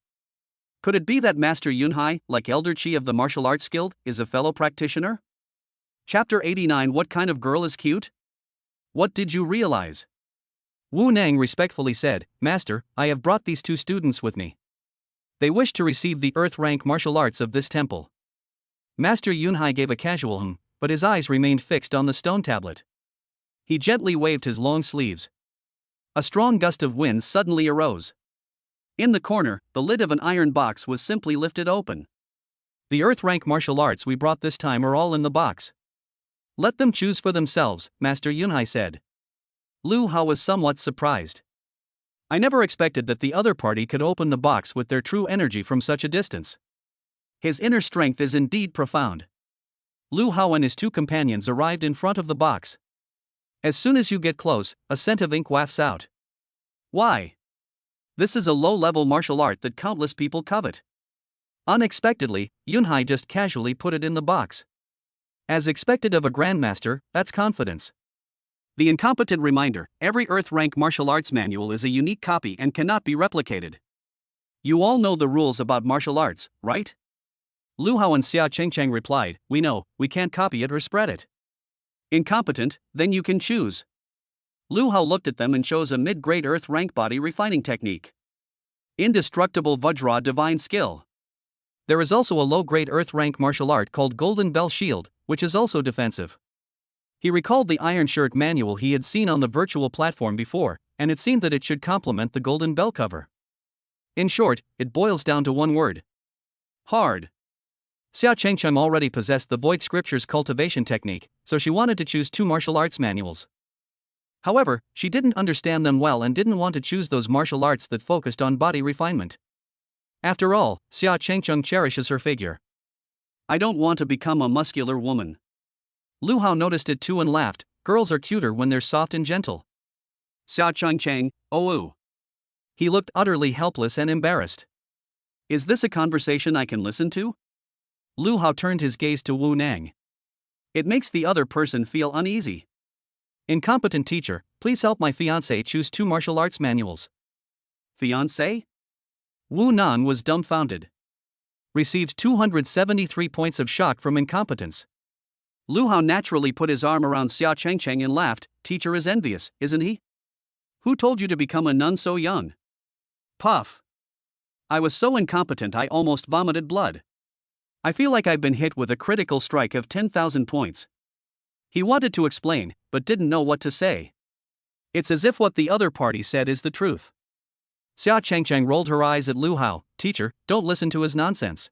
Could it be that Master Yunhai, like Elder Qi of the Martial Arts Guild, is a fellow practitioner? Chapter 89. What kind of girl is cute? What did you realize? Wu Nang respectfully said, "Master, I have brought these two students with me. They wish to receive the Earth rank martial arts of this temple." Master Yunhai gave a casual but his eyes remained fixed on the stone tablet. He gently waved his long sleeves. A strong gust of wind suddenly arose. In the corner, the lid of an iron box was simply lifted open. "The Earth rank martial arts we brought this time are all in the box. Let them choose for themselves," Master Yunhai said. Lu Hao was somewhat surprised. "I never expected that the other party could open the box with their true energy from such a distance. His inner strength is indeed profound." Lu Hao and his two companions arrived in front of the box. As soon as you get close, a scent of ink wafts out. "Why? This is a low-level martial art that countless people covet." Unexpectedly, Yunhai just casually put it in the box. As expected of a grandmaster, that's confidence. The incompetent reminder: every Earth rank martial arts manual is a unique copy and cannot be replicated. You all know the rules about martial arts, right? Lu Hao and Xia Chengcheng replied, "We know, we can't copy it or spread it." "Incompetent, then you can choose." Lu Hao looked at them and chose a mid-grade Earth rank body refining technique. Indestructible Vajra divine skill. There is also a low-grade Earth rank martial art called Golden Bell Shield, which is also defensive. He recalled the Iron Shirt manual he had seen on the virtual platform before, and it seemed that it should complement the Golden Bell cover. In short, it boils down to one word: hard. Xia Chengcheng already possessed the Void Scriptures cultivation technique, so she wanted to choose two martial arts manuals. However, she didn't understand them well and didn't want to choose those martial arts that focused on body refinement. After all, Xia Chengcheng cherishes her figure. "I don't want to become a muscular woman." Lu Hao noticed it too and laughed. "Girls are cuter when they're soft and gentle." Xia Chengcheng, oh. He looked utterly helpless and embarrassed. "Is this a conversation I can listen to?" Lu Hao turned his gaze to Wu Nang. It makes the other person feel uneasy. "Incompetent teacher, please help my fiancé choose two martial arts manuals." "Fiancé?" Wu Nan was dumbfounded. Received 273 points of shock from incompetence. Lu Hao naturally put his arm around Xia Chengcheng and laughed. "Teacher is envious, isn't he? Who told you to become a nun so young?" Puff. "I was so incompetent I almost vomited blood." I feel like I've been hit with a critical strike of 10,000 points. He wanted to explain, but didn't know what to say. It's as if what the other party said is the truth. Xia Changcheng rolled her eyes at Lu Hao. Teacher, don't listen to his nonsense.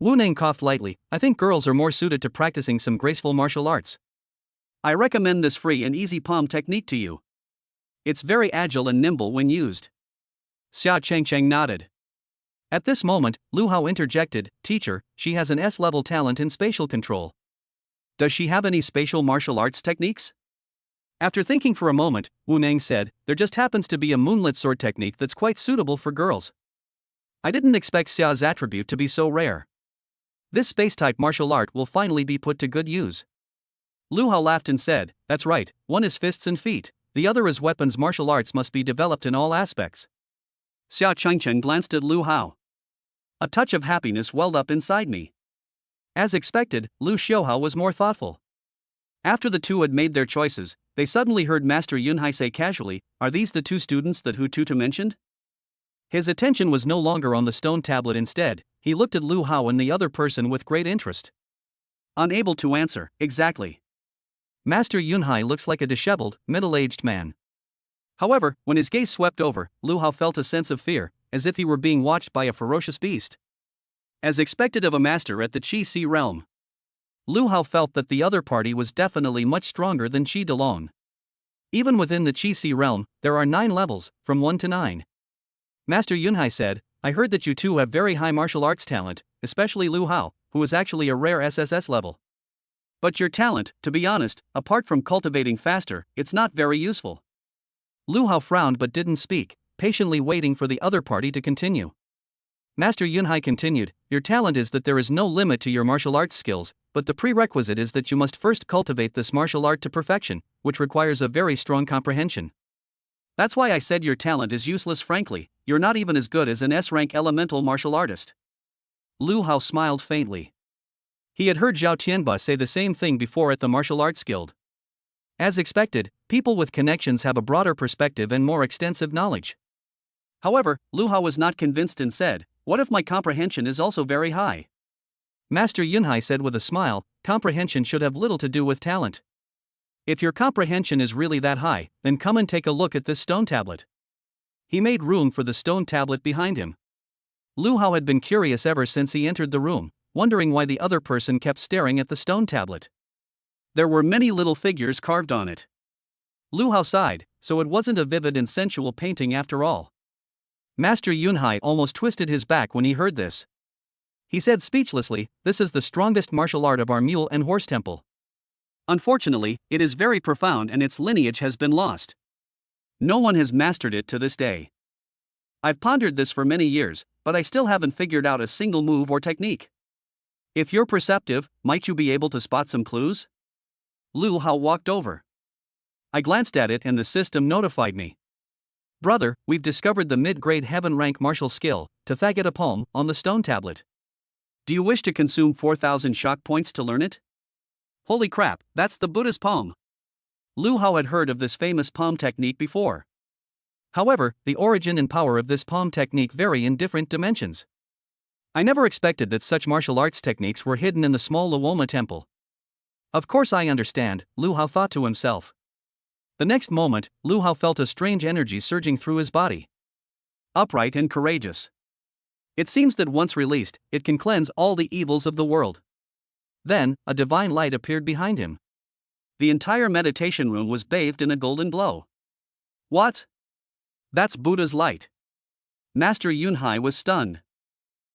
Wu Ning coughed lightly. I think girls are more suited to practicing some graceful martial arts. I recommend this free and easy palm technique to you. It's very agile and nimble when used. Xia Changcheng nodded. At this moment, Lu Hao interjected, Teacher, she has an S-level talent in spatial control. Does she have any spatial martial arts techniques? After thinking for a moment, Wu Ning said, there just happens to be a moonlit sword technique that's quite suitable for girls. I didn't expect Xia's attribute to be so rare. This space-type martial art will finally be put to good use. Lu Hao laughed and said, that's right, one is fists and feet, the other is weapons. Martial arts must be developed in all aspects. Xia Changcheng glanced at Lu Hao. A touch of happiness welled up inside me. As expected, Lu Xiaohao was more thoughtful. After the two had made their choices, they suddenly heard Master Yunhai say casually, are these the two students that Hu Tutu mentioned? His attention was no longer on the stone tablet. Instead, he looked at Lu Hao and the other person with great interest. Unable to answer, exactly. Master Yunhai looks like a disheveled, middle-aged man. However, when his gaze swept over, Lu Hao felt a sense of fear, as if he were being watched by a ferocious beast. As expected of a master at the Qi-Si realm, Lu Hao felt that the other party was definitely much stronger than Qi Dalong. Even within the Qi-Si realm, there are 9 levels, from 1 to 9. Master Yunhai said, I heard that you two have very high martial arts talent, especially Lu Hao, who is actually a rare SSS level. But your talent, to be honest, apart from cultivating faster, it's not very useful. Lu Hao frowned but didn't speak, patiently waiting for the other party to continue. Master Yunhai continued, your talent is that there is no limit to your martial arts skills, but the prerequisite is that you must first cultivate this martial art to perfection, which requires a very strong comprehension. That's why I said your talent is useless. Frankly, you're not even as good as an S-rank elemental martial artist. Lu Hao smiled faintly. He had heard Zhao Tianba say the same thing before at the Martial Arts Guild. As expected, people with connections have a broader perspective and more extensive knowledge. However, Lu Hao was not convinced and said, what if my comprehension is also very high? Master Yunhai said with a smile, comprehension should have little to do with talent. If your comprehension is really that high, then come and take a look at this stone tablet. He made room for the stone tablet behind him. Lu Hao had been curious ever since he entered the room, wondering why the other person kept staring at the stone tablet. There were many little figures carved on it. Lu Hao sighed, so it wasn't a vivid and sensual painting after all. Master Yunhai almost twisted his back when he heard this. He said speechlessly, this is the strongest martial art of our mule and horse temple. Unfortunately, it is very profound and its lineage has been lost. No one has mastered it to this day. I've pondered this for many years, but I still haven't figured out a single move or technique. If you're perceptive, might you be able to spot some clues? Lu Hao walked over. I glanced at it and the system notified me. Brother, we've discovered the mid-grade heaven rank martial skill, Tathagata Palm, on the stone tablet. Do you wish to consume 4,000 shock points to learn it? Holy crap, that's the Buddha's palm. Lu Hao had heard of this famous palm technique before. However, the origin and power of this palm technique vary in different dimensions. I never expected that such martial arts techniques were hidden in the small Luoma temple. Of course I understand, Lu Hao thought to himself. The next moment, Lu Hao felt a strange energy surging through his body. Upright and courageous. It seems that once released, it can cleanse all the evils of the world. Then, a divine light appeared behind him. The entire meditation room was bathed in a golden glow. What? That's Buddha's light. Master Yunhai was stunned.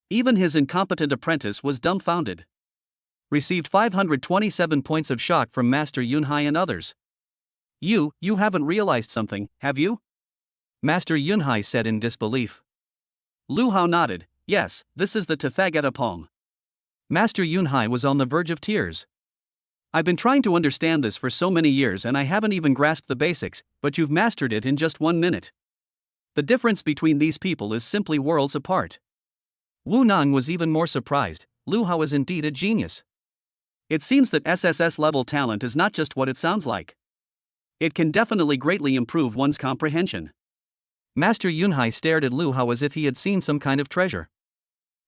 Even his incompetent apprentice was dumbfounded. Received 527 points of shock from Master Yunhai and others. You haven't realized something, have you? Master Yunhai said in disbelief. Lu Hao nodded, yes, this is the Tathagata Palm. Master Yunhai was on the verge of tears. I've been trying to understand this for so many years and I haven't even grasped the basics, but you've mastered it in just 1 minute. The difference between these people is simply worlds apart. Wu Nang was even more surprised. Lu Hao is indeed a genius. It seems that SSS-level talent is not just what it sounds like. It can definitely greatly improve one's comprehension. Master Yunhai stared at Lu Hao as if he had seen some kind of treasure.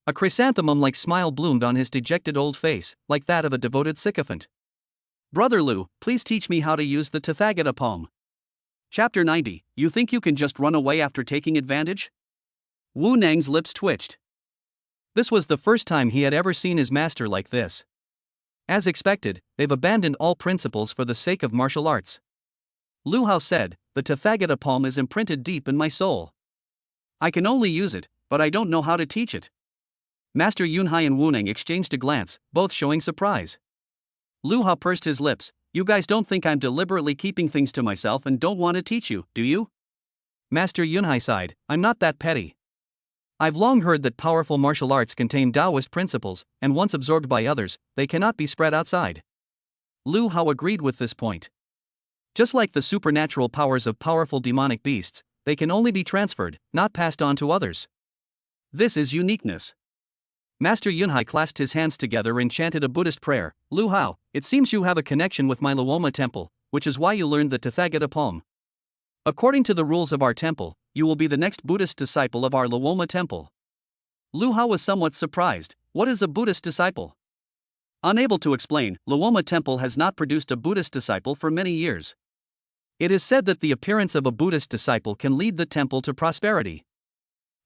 A chrysanthemum-like smile bloomed on his dejected old face, like that of a devoted sycophant. Brother Lu, please teach me how to use the Tathagata palm. Chapter 90, you think you can just run away after taking advantage? Wu Nang's lips twitched. This was the first time he had ever seen his master like this. As expected, they've abandoned all principles for the sake of martial arts. Lu Hao said, the Tathagata palm is imprinted deep in my soul. I can only use it, but I don't know how to teach it. Master Yunhai and Wu Nang exchanged a glance, both showing surprise. Lu Hao pursed his lips. You guys don't think I'm deliberately keeping things to myself and don't want to teach you, do you? Master Yunhai sighed, I'm not that petty. I've long heard that powerful martial arts contain Taoist principles, and once absorbed by others, they cannot be spread outside. Lu Hao agreed with this point. Just like the supernatural powers of powerful demonic beasts, they can only be transferred, not passed on to others. This is uniqueness. Master Yunhai clasped his hands together and chanted a Buddhist prayer. Lu Hao, it seems you have a connection with my Luoma temple, which is why you learned the Tathagata palm. According to the rules of our temple, you will be the next Buddhist disciple of our Luoma temple. Lu Hao was somewhat surprised. What is a Buddhist disciple? Unable to explain, Luoma temple has not produced a Buddhist disciple for many years. It is said that the appearance of a Buddhist disciple can lead the temple to prosperity.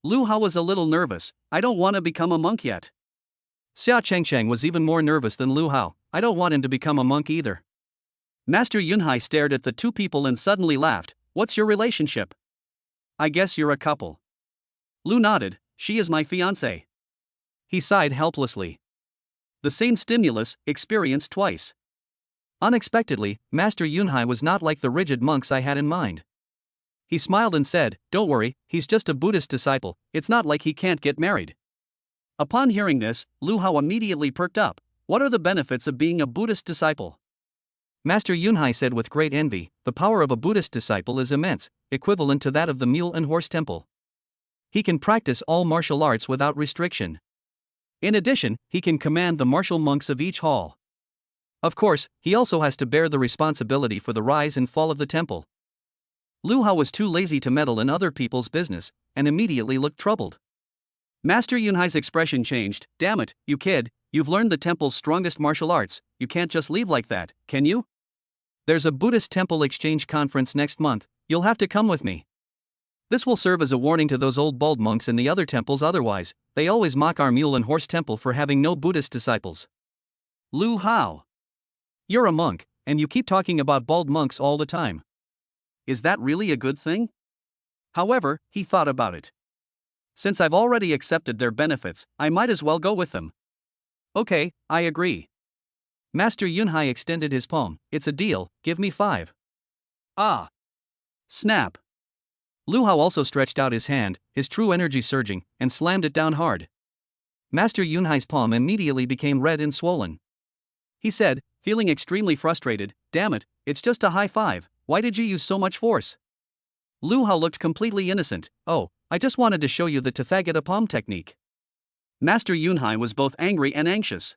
Lu Hao was a little nervous. I don't want to become a monk yet. Xia Chengcheng was even more nervous than Lu Hao. I don't want him to become a monk either. Master Yunhai stared at the two people and suddenly laughed. What's your relationship? I guess you're a couple. Lu nodded. She is my fiancée. He sighed helplessly. The same stimulus, experienced twice. Unexpectedly, Master Yunhai was not like the rigid monks I had in mind. He smiled and said, don't worry, he's just a Buddhist disciple, it's not like he can't get married. Upon hearing this, Lu Hao immediately perked up. What are the benefits of being a Buddhist disciple? Master Yunhai said with great envy, the power of a Buddhist disciple is immense, equivalent to that of the mule and horse temple. He can practice all martial arts without restriction. In addition, he can command the martial monks of each hall. Of course, he also has to bear the responsibility for the rise and fall of the temple. Lu Hao was too lazy to meddle in other people's business, and immediately looked troubled. Master Yunhai's expression changed. Damn it, you kid, you've learned the temple's strongest martial arts, you can't just leave like that, can you? There's a Buddhist temple exchange conference next month, you'll have to come with me. This will serve as a warning to those old bald monks in the other temples otherwise, they always mock our mule and horse temple for having no Buddhist disciples. Lu Hao. You're a monk, and you keep talking about bald monks all the time. Is that really a good thing? However, he thought about it. Since I've already accepted their benefits, I might as well go with them. Okay, I agree. Master Yunhai extended his palm. It's a deal, give me 5. Ah! Snap! Lu Hao also stretched out his hand, his true energy surging, and slammed it down hard. Master Yunhai's palm immediately became red and swollen. He said, feeling extremely frustrated, damn it, it's just a high 5. Why did you use so much force? Lu Hao looked completely innocent. Oh, I just wanted to show you the Tathagata palm technique. Master Yunhai was both angry and anxious.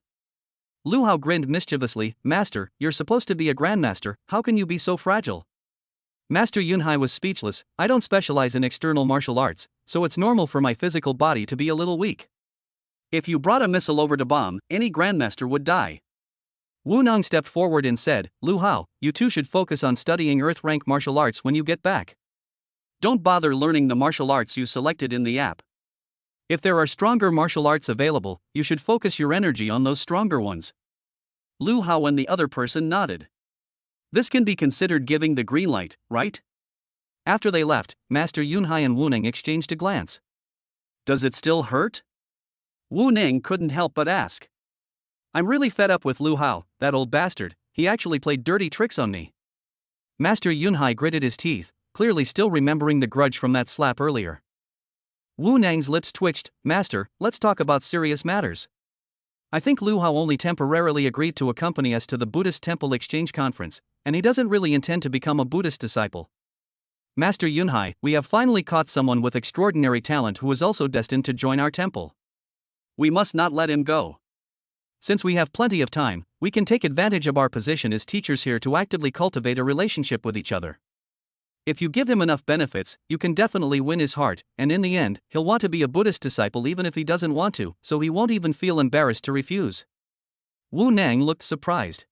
Lu Hao grinned mischievously. Master, you're supposed to be a grandmaster, how can you be so fragile? Master Yunhai was speechless. I don't specialize in external martial arts, so it's normal for my physical body to be a little weak. If you brought a missile over to bomb, any grandmaster would die. Wu Nang stepped forward and said, Lu Hao, you two should focus on studying Earth-rank martial arts when you get back. Don't bother learning the martial arts you selected in the app. If there are stronger martial arts available, you should focus your energy on those stronger ones. Lu Hao and the other person nodded. This can be considered giving the green light, right? After they left, Master Yunhai and Wu Nang exchanged a glance. Does it still hurt? Wu Nang couldn't help but ask. I'm really fed up with Lu Hao, that old bastard, he actually played dirty tricks on me. Master Yunhai gritted his teeth, clearly still remembering the grudge from that slap earlier. Wu Nang's lips twitched. Master, let's talk about serious matters. I think Lu Hao only temporarily agreed to accompany us to the Buddhist Temple Exchange Conference, and he doesn't really intend to become a Buddhist disciple. Master Yunhai, we have finally caught someone with extraordinary talent who is also destined to join our temple. We must not let him go. Since we have plenty of time, we can take advantage of our position as teachers here to actively cultivate a relationship with each other. If you give him enough benefits, you can definitely win his heart, and in the end, he'll want to be a Buddhist disciple even if he doesn't want to, so he won't even feel embarrassed to refuse. Wu Nang looked surprised.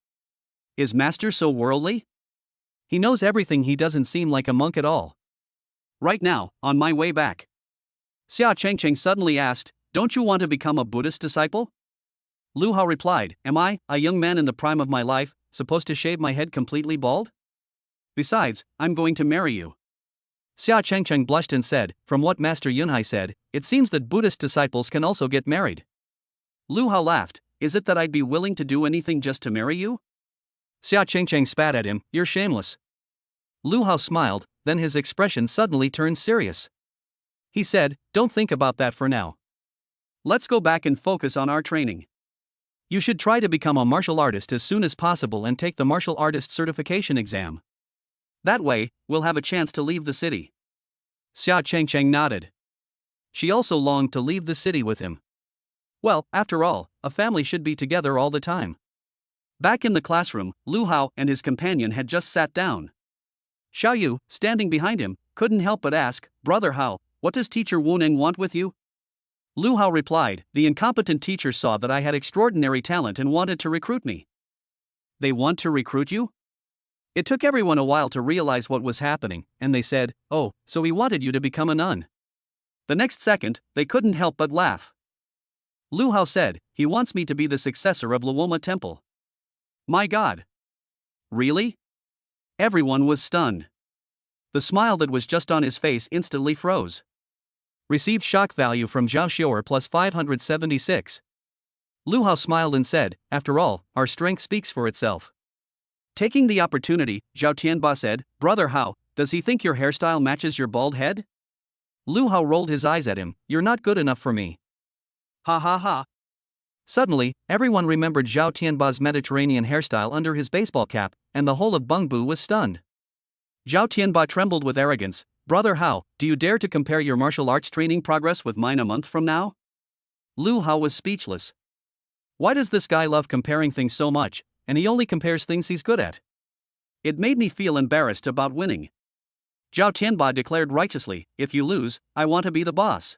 Is Master so worldly? He knows everything. He doesn't seem like a monk at all. Right now, on my way back, Xia Chengcheng suddenly asked, "Don't you want to become a Buddhist disciple?" Lu Hao replied, "Am I, a young man in the prime of my life, supposed to shave my head completely bald? Besides, I'm going to marry you." Xia Chengcheng blushed and said, "From what Master Yunhai said, it seems that Buddhist disciples can also get married." Lu Hao laughed, "Is it that I'd be willing to do anything just to marry you?" Xia Chengcheng spat at him, "You're shameless." Lu Hao smiled, then his expression suddenly turned serious. He said, "Don't think about that for now. Let's go back and focus on our training. You should try to become a martial artist as soon as possible and take the martial artist certification exam. That way, we'll have a chance to leave the city." Xia Chengcheng nodded. She also longed to leave the city with him. Well, after all, a family should be together all the time. Back in the classroom, Lu Hao and his companion had just sat down. Xiao Yu, standing behind him, couldn't help but ask, "Brother Hao, what does teacher Wu Neng want with you?" Lu Hao replied, "The incompetent teacher saw that I had extraordinary talent and wanted to recruit me." "They want to recruit you?" It took everyone a while to realize what was happening, and they said, "Oh, so he wanted you to become a nun." The next second, they couldn't help but laugh. Lu Hao said, "He wants me to be the successor of Luoma Temple." My God! Really? Everyone was stunned. The smile that was just on his face instantly froze. Received shock value from Zhao Xiaoer plus 576. Lu Hao smiled and said, "After all, our strength speaks for itself." Taking the opportunity, Zhao Tianba said, "Brother Hao, does he think your hairstyle matches your bald head?" Lu Hao rolled his eyes at him, "You're not good enough for me." Ha ha ha. Suddenly, everyone remembered Zhao Tianba's Mediterranean hairstyle under his baseball cap, and the whole of Bengbu was stunned. Zhao Tianba trembled with arrogance. "Brother Hao, do you dare to compare your martial arts training progress with mine a month from now?" Lu Hao was speechless. Why does this guy love comparing things so much, and he only compares things he's good at? It made me feel embarrassed about winning. Zhao Tianba declared righteously, "If you lose, I want to be the boss."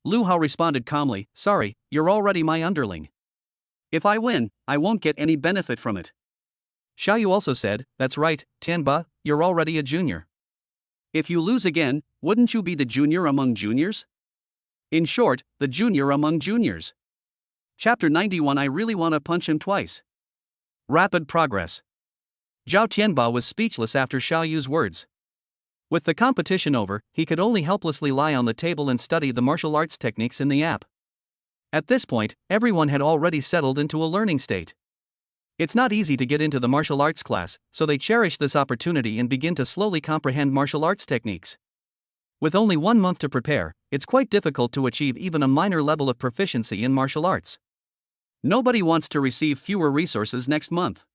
Lu Hao responded calmly, "Sorry, you're already my underling. If I win, I won't get any benefit from it." Xiao Yu also said, "That's right, Tianba, you're already a junior. If you lose again, wouldn't you be the junior among juniors? In short, the junior among juniors." Chapter 91. I really want to punch him twice. Rapid progress. Zhao Tianba was speechless after Xiao Yu's words. With the competition over, he could only helplessly lie on the table and study the martial arts techniques in the app. At this point, everyone had already settled into a learning state. It's not easy to get into the martial arts class, so they cherish this opportunity and begin to slowly comprehend martial arts techniques. With only 1 month to prepare, it's quite difficult to achieve even a minor level of proficiency in martial arts. Nobody wants to receive fewer resources next month.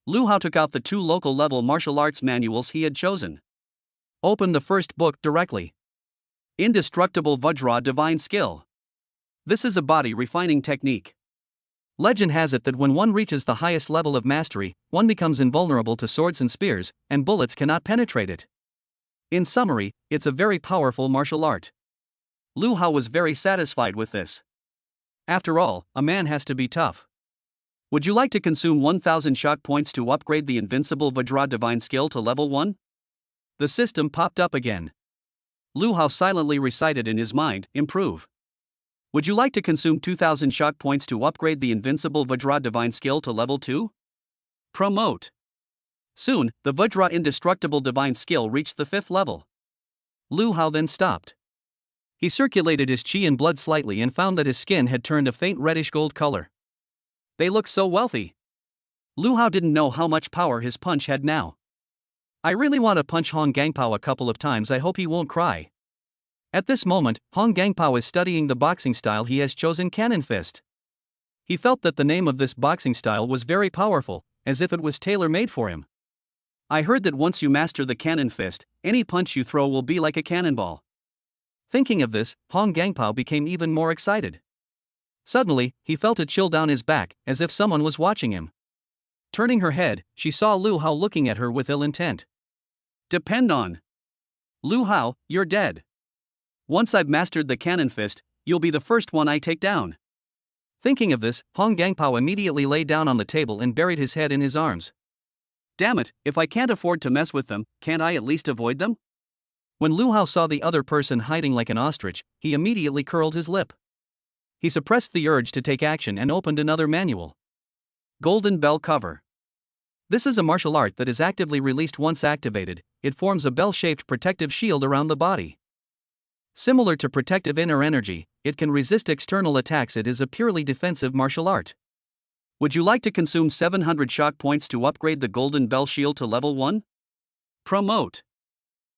Lu Hao took out the 2 local level martial arts manuals he had chosen. Open the first book directly. Indestructible Vajra Divine Skill. This is a body refining technique. Legend has it that when one reaches the highest level of mastery, one becomes invulnerable to swords and spears, and bullets cannot penetrate it. In summary, it's a very powerful martial art. Lu Hao was very satisfied with this. After all, a man has to be tough. Would you like to consume 1000 shock points to upgrade the invincible Vajra Divine Skill to level 1? The system popped up again. Lu Hao silently recited in his mind, "Improve." Would you like to consume 2000 shock points to upgrade the invincible Vajra Divine Skill to level 2? Promote. Soon, the Vajra Indestructible Divine Skill reached the 5th level. Lu Hao then stopped. He circulated his qi and blood slightly and found that his skin had turned a faint reddish gold color. They looked so wealthy. Lu Hao didn't know how much power his punch had now. I really want to punch Hong Gangpao a couple of times. I hope he won't cry. At this moment, Hong Gangpao is studying the boxing style he has chosen, Cannon Fist. He felt that the name of this boxing style was very powerful, as if it was tailor-made for him. I heard that once you master the Cannon Fist, any punch you throw will be like a cannonball. Thinking of this, Hong Gangpao became even more excited. Suddenly, he felt a chill down his back, as if someone was watching him. Turning her head, she saw Lu Hao looking at her with ill intent. Depend on. Lu Hao, you're dead. Once I've mastered the cannon fist, you'll be the first one I take down. Thinking of this, Hong Gangpao immediately lay down on the table and buried his head in his arms. Damn it, if I can't afford to mess with them, can't I at least avoid them? When Lu Hao saw the other person hiding like an ostrich, he immediately curled his lip. He suppressed the urge to take action and opened another manual. Golden Bell Cover. This is a martial art that is actively released once activated. It forms a bell-shaped protective shield around the body. Similar to protective inner energy, it can resist external attacks. It is a purely defensive martial art. Would you like to consume 700 shock points to upgrade the Golden Bell Shield to level 1? Promote.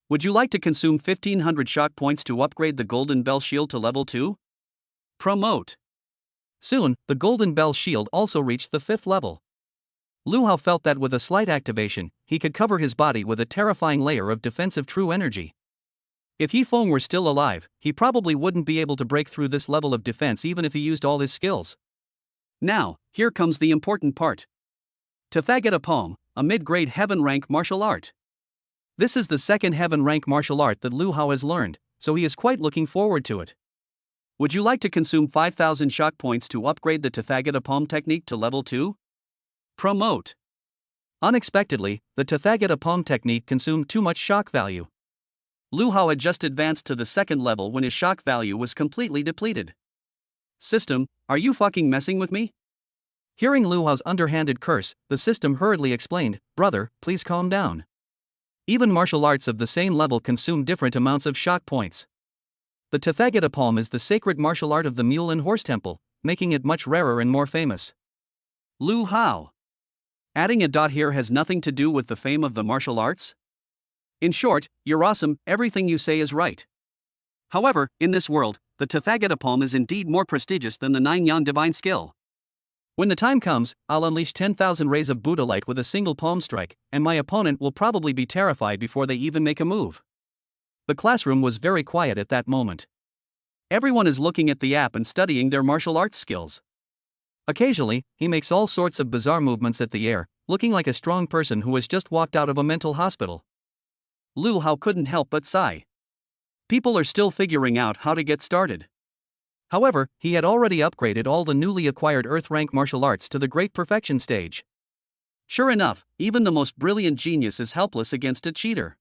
Would you like to consume 1500 shock points to upgrade the Golden Bell Shield to level 2? Promote. Soon, the Golden Bell Shield also reached the 5th level. Lu Hao felt that with a slight activation, he could cover his body with a terrifying layer of defensive true energy. If Yi Feng were still alive, he probably wouldn't be able to break through this level of defense even if he used all his skills. Now, here comes the important part. Tathagata Palm, a mid-grade heaven rank martial art. This is the second heaven rank martial art that Lu Hao has learned, so he is quite looking forward to it. Would you like to consume 5,000 shock points to upgrade the Tathagata Palm technique to level 2? Promote. Unexpectedly, the Tathagata Palm technique consumed too much shock value. Lu Hao had just advanced to the 2nd level when his shock value was completely depleted. System, are you fucking messing with me? Hearing Lu Hao's underhanded curse, the system hurriedly explained, "Brother, please calm down. Even martial arts of the same level consume different amounts of shock points. The Tathagata Palm is the sacred martial art of the Mule and Horse Temple, making it much rarer and more famous." Lu Hao. Adding a dot here has nothing to do with the fame of the martial arts? In short, you're awesome, everything you say is right. However, in this world, the Tathagata Palm is indeed more prestigious than the 9-Yan divine skill. When the time comes, I'll unleash 10,000 rays of Buddha light with a single palm strike, and my opponent will probably be terrified before they even make a move. The classroom was very quiet at that moment. Everyone is looking at the app and studying their martial arts skills. Occasionally, he makes all sorts of bizarre movements at the air, looking like a strong person who has just walked out of a mental hospital. Lu Hao couldn't help but sigh. People are still figuring out how to get started. However, he had already upgraded all the newly acquired Earth rank martial arts to the Great Perfection stage. Sure enough, even the most brilliant genius is helpless against a cheater.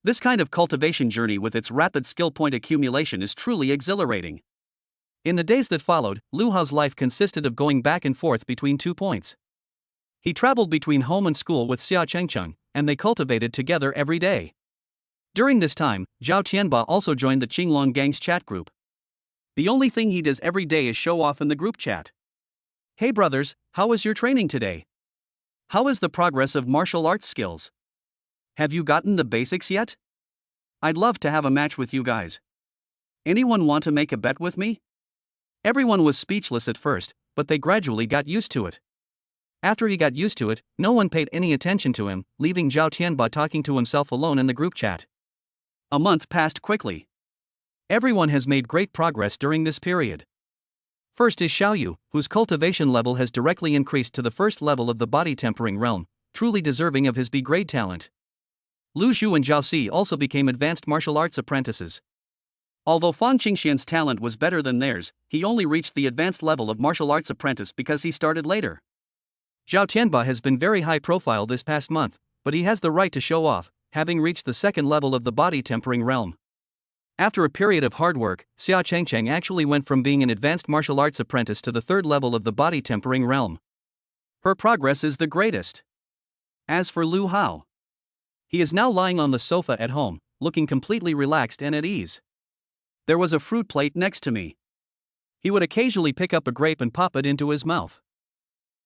This kind of cultivation journey with its rapid skill point accumulation is truly exhilarating. In the days that followed, Lu Hao's life consisted of going back and forth between 2 points. He traveled between home and school with Xia Chengcheng, and they cultivated together every day. During this time, Zhao Tianba also joined the Qinglong Gang's chat group. The only thing he does every day is show off in the group chat. "Hey brothers, how was your training today? How is the progress of martial arts skills? Have you gotten the basics yet? I'd love to have a match with you guys. Anyone want to make a bet with me?" Everyone was speechless at first, but they gradually got used to it. After he got used to it, no one paid any attention to him, leaving Zhao Tianba talking to himself alone in the group chat. A month passed quickly. Everyone has made great progress during this period. First is Xiaoyu, whose cultivation level has directly increased to the 1st level of the body tempering realm, truly deserving of his B-grade talent. Lu Zhu and Zhao Si also became advanced martial arts apprentices. Although Fang Qingxian's talent was better than theirs, he only reached the advanced level of martial arts apprentice because he started later. Zhao Tianba has been very high profile this past month, but he has the right to show off, having reached the 2nd level of the body tempering realm. After a period of hard work, Xia Chengcheng actually went from being an advanced martial arts apprentice to the 3rd level of the body tempering realm. Her progress is the greatest. As for Lu Hao, he is now lying on the sofa at home, looking completely relaxed and at ease. There was a fruit plate next to me. He would occasionally pick up a grape and pop it into his mouth.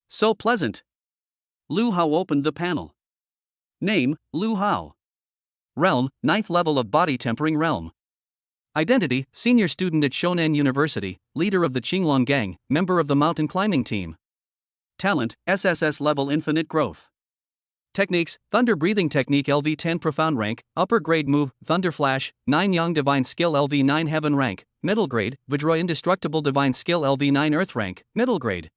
So pleasant. Lu Hao opened the panel. Name, Lu Hao. Realm, 9th level of body tempering realm. Identity, senior student at Shonan University, leader of the Qinglong Gang, member of the mountain climbing team. Talent, SSS-level infinite growth. Techniques, Thunder Breathing Technique LV10 Profound Rank, Upper Grade Move, Thunder Flash, 9 Yang Divine Skill LV9 Heaven Rank, Middle Grade, Vajra Indestructible Divine Skill LV9 Earth Rank, Middle Grade.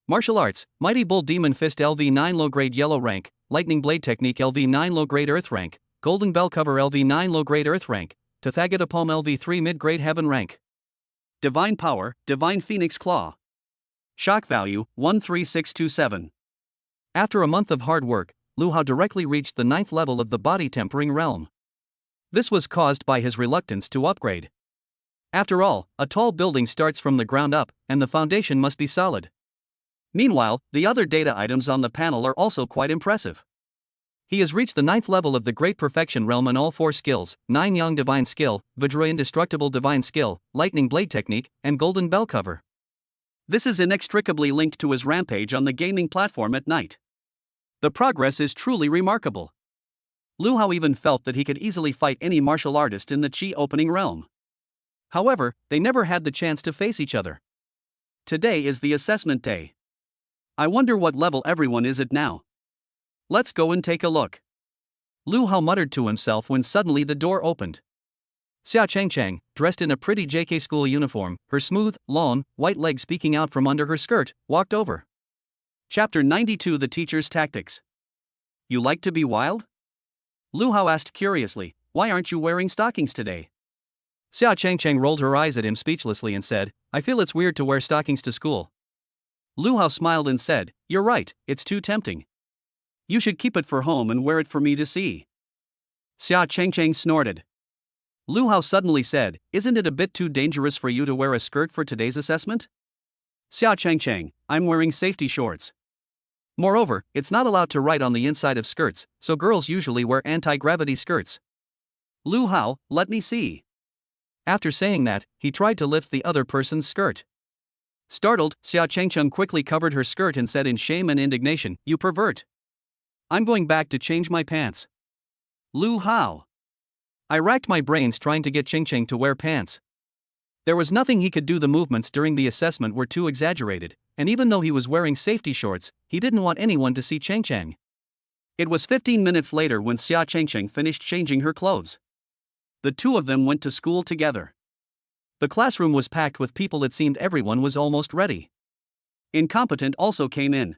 Martial Arts, Mighty Bull Demon Fist LV9 Low Grade Yellow Rank, Lightning Blade Technique LV9 Low Grade Earth Rank, Golden Bell Cover LV9 Low-Grade Earth Rank, Tathagatapalm LV3 Mid-Grade Heaven Rank. Divine Power, Divine Phoenix Claw. Shock Value, 13627. After a month of hard work, Lu Hao directly reached the 9th level of the Body Tempering Realm. This was caused by his reluctance to upgrade. After all, a tall building starts from the ground up, and the foundation must be solid. Meanwhile, the other data items on the panel are also quite impressive. He has reached the 9th level of the Great Perfection Realm in all 4 skills: 9 Yang Divine Skill, Vajra Indestructible Divine Skill, Lightning Blade Technique, and Golden Bell Cover. This is inextricably linked to his rampage on the gaming platform at night. The progress is truly remarkable. Lu Hao even felt that he could easily fight any martial artist in the Qi opening realm. However, they never had the chance to face each other. Today is the assessment day. I wonder what level everyone is at now. Let's go and take a look. Lu Hao muttered to himself when suddenly the door opened. Xia Changchang, dressed in a pretty JK school uniform, her smooth, long, white legs peeking out from under her skirt, walked over. Chapter 92: The Teacher's Tactics. You like to be wild? Lu Hao asked curiously, why aren't you wearing stockings today? Xia Changchang rolled her eyes at him speechlessly and said, I feel it's weird to wear stockings to school. Lu Hao smiled and said, you're right, it's too tempting. You should keep it for home and wear it for me to see. Xia Changchang snorted. Lu Hao suddenly said, isn't it a bit too dangerous for you to wear a skirt for today's assessment? Xia Changchang, I'm wearing safety shorts. Moreover, it's not allowed to write on the inside of skirts, so girls usually wear anti-gravity skirts. Lu Hao, let me see. After saying that, he tried to lift the other person's skirt. Startled, Xia Changcheng quickly covered her skirt and said in shame and indignation, you pervert. I'm going back to change my pants. Lu Hao. I racked my brains trying to get Changcheng to wear pants. There was nothing he could do. The movements during the assessment were too exaggerated, and even though he was wearing safety shorts, he didn't want anyone to see Changcheng. It was 15 minutes later when Xia Changcheng finished changing her clothes. The two of them went to school together. The classroom was packed with people. It seemed everyone was almost ready. Incompetent also came in.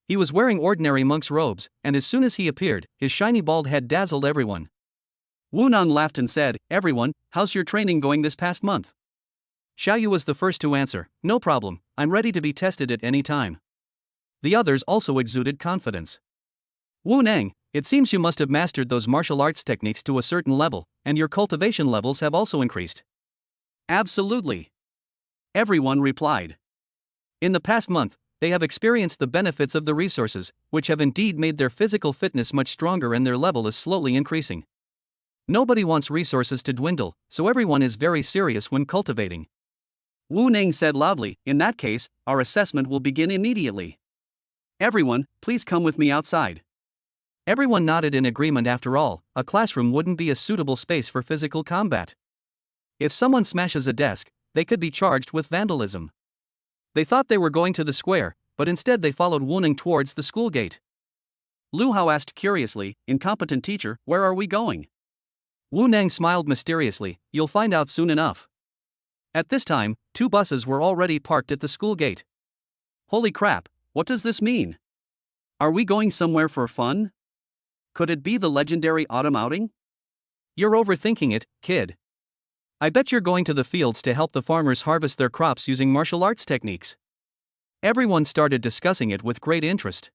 He was wearing ordinary monk's robes, and as soon as he appeared, his shiny bald head dazzled everyone. Wu Nan laughed and said, everyone, how's your training going this past month? Xiaoyu was the first to answer, no problem, I'm ready to be tested at any time. The others also exuded confidence. Wu Nang, it seems you must have mastered those martial arts techniques to a certain level, and your cultivation levels have also increased. Absolutely. Everyone replied. In the past month, they have experienced the benefits of the resources, which have indeed made their physical fitness much stronger, and their level is slowly increasing. Nobody wants resources to dwindle, so everyone is very serious when cultivating. Wu Ning said loudly, in that case, our assessment will begin immediately. Everyone, please come with me outside. Everyone nodded in agreement. After all, a classroom wouldn't be a suitable space for physical combat. If someone smashes a desk, they could be charged with vandalism. They thought they were going to the square, but instead they followed Wu Ning towards the school gate. Lu Hao asked curiously, incompetent teacher, where are we going? Wu Nang smiled mysteriously, you'll find out soon enough. At this time, 2 buses were already parked at the school gate. Holy crap, what does this mean? Are we going somewhere for fun? Could it be the legendary autumn outing? You're overthinking it, kid. I bet you're going to the fields to help the farmers harvest their crops using martial arts techniques. Everyone started discussing it with great interest.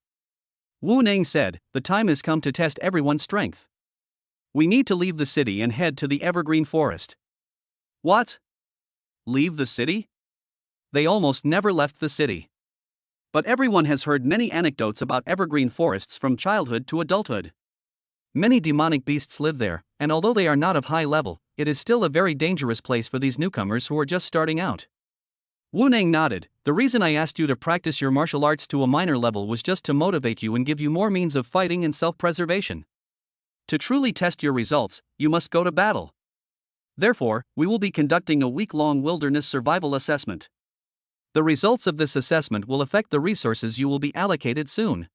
Wu Nang said, the time has come to test everyone's strength. We need to leave the city and head to the evergreen forest. What? Leave the city? They almost never left the city. But everyone has heard many anecdotes about evergreen forests from childhood to adulthood. Many demonic beasts live there, and although they are not of high level, it is still a very dangerous place for these newcomers who are just starting out. Wu Nang nodded, the reason I asked you to practice your martial arts to a minor level was just to motivate you and give you more means of fighting and self-preservation. To truly test your results, you must go to battle. Therefore, we will be conducting a week-long wilderness survival assessment. The results of this assessment will affect the resources you will be allocated soon.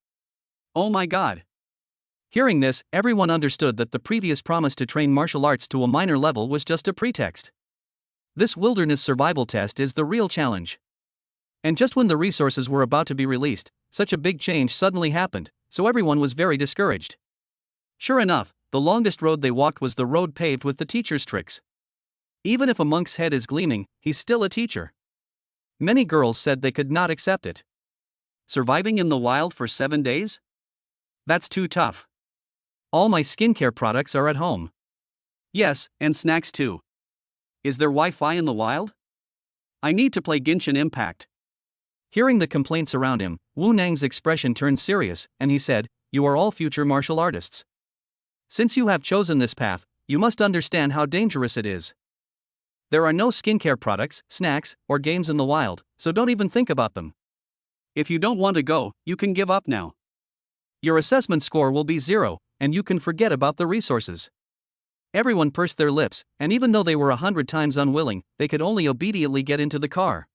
Oh my god. Hearing this, everyone understood that the previous promise to train martial arts to a minor level was just a pretext. This wilderness survival test is the real challenge. And just when the resources were about to be released, such a big change suddenly happened, so everyone was very discouraged. Sure enough, the longest road they walked was the road paved with the teacher's tricks. Even if a monk's head is gleaming, he's still a teacher. Many girls said they could not accept it. Surviving in the wild for 7 days? That's too tough. All my skincare products are at home. Yes, and snacks too. Is there Wi-Fi in the wild? I need to play Genshin Impact. Hearing the complaints around him, Wu Nang's expression turned serious, and he said, "You are all future martial artists. Since you have chosen this path, you must understand how dangerous it is. There are no skincare products, snacks, or games in the wild, so don't even think about them. If you don't want to go, you can give up now. Your assessment score will be 0, and you can forget about the resources." Everyone pursed their lips, and even though they were 100 times unwilling, they could only obediently get into the car.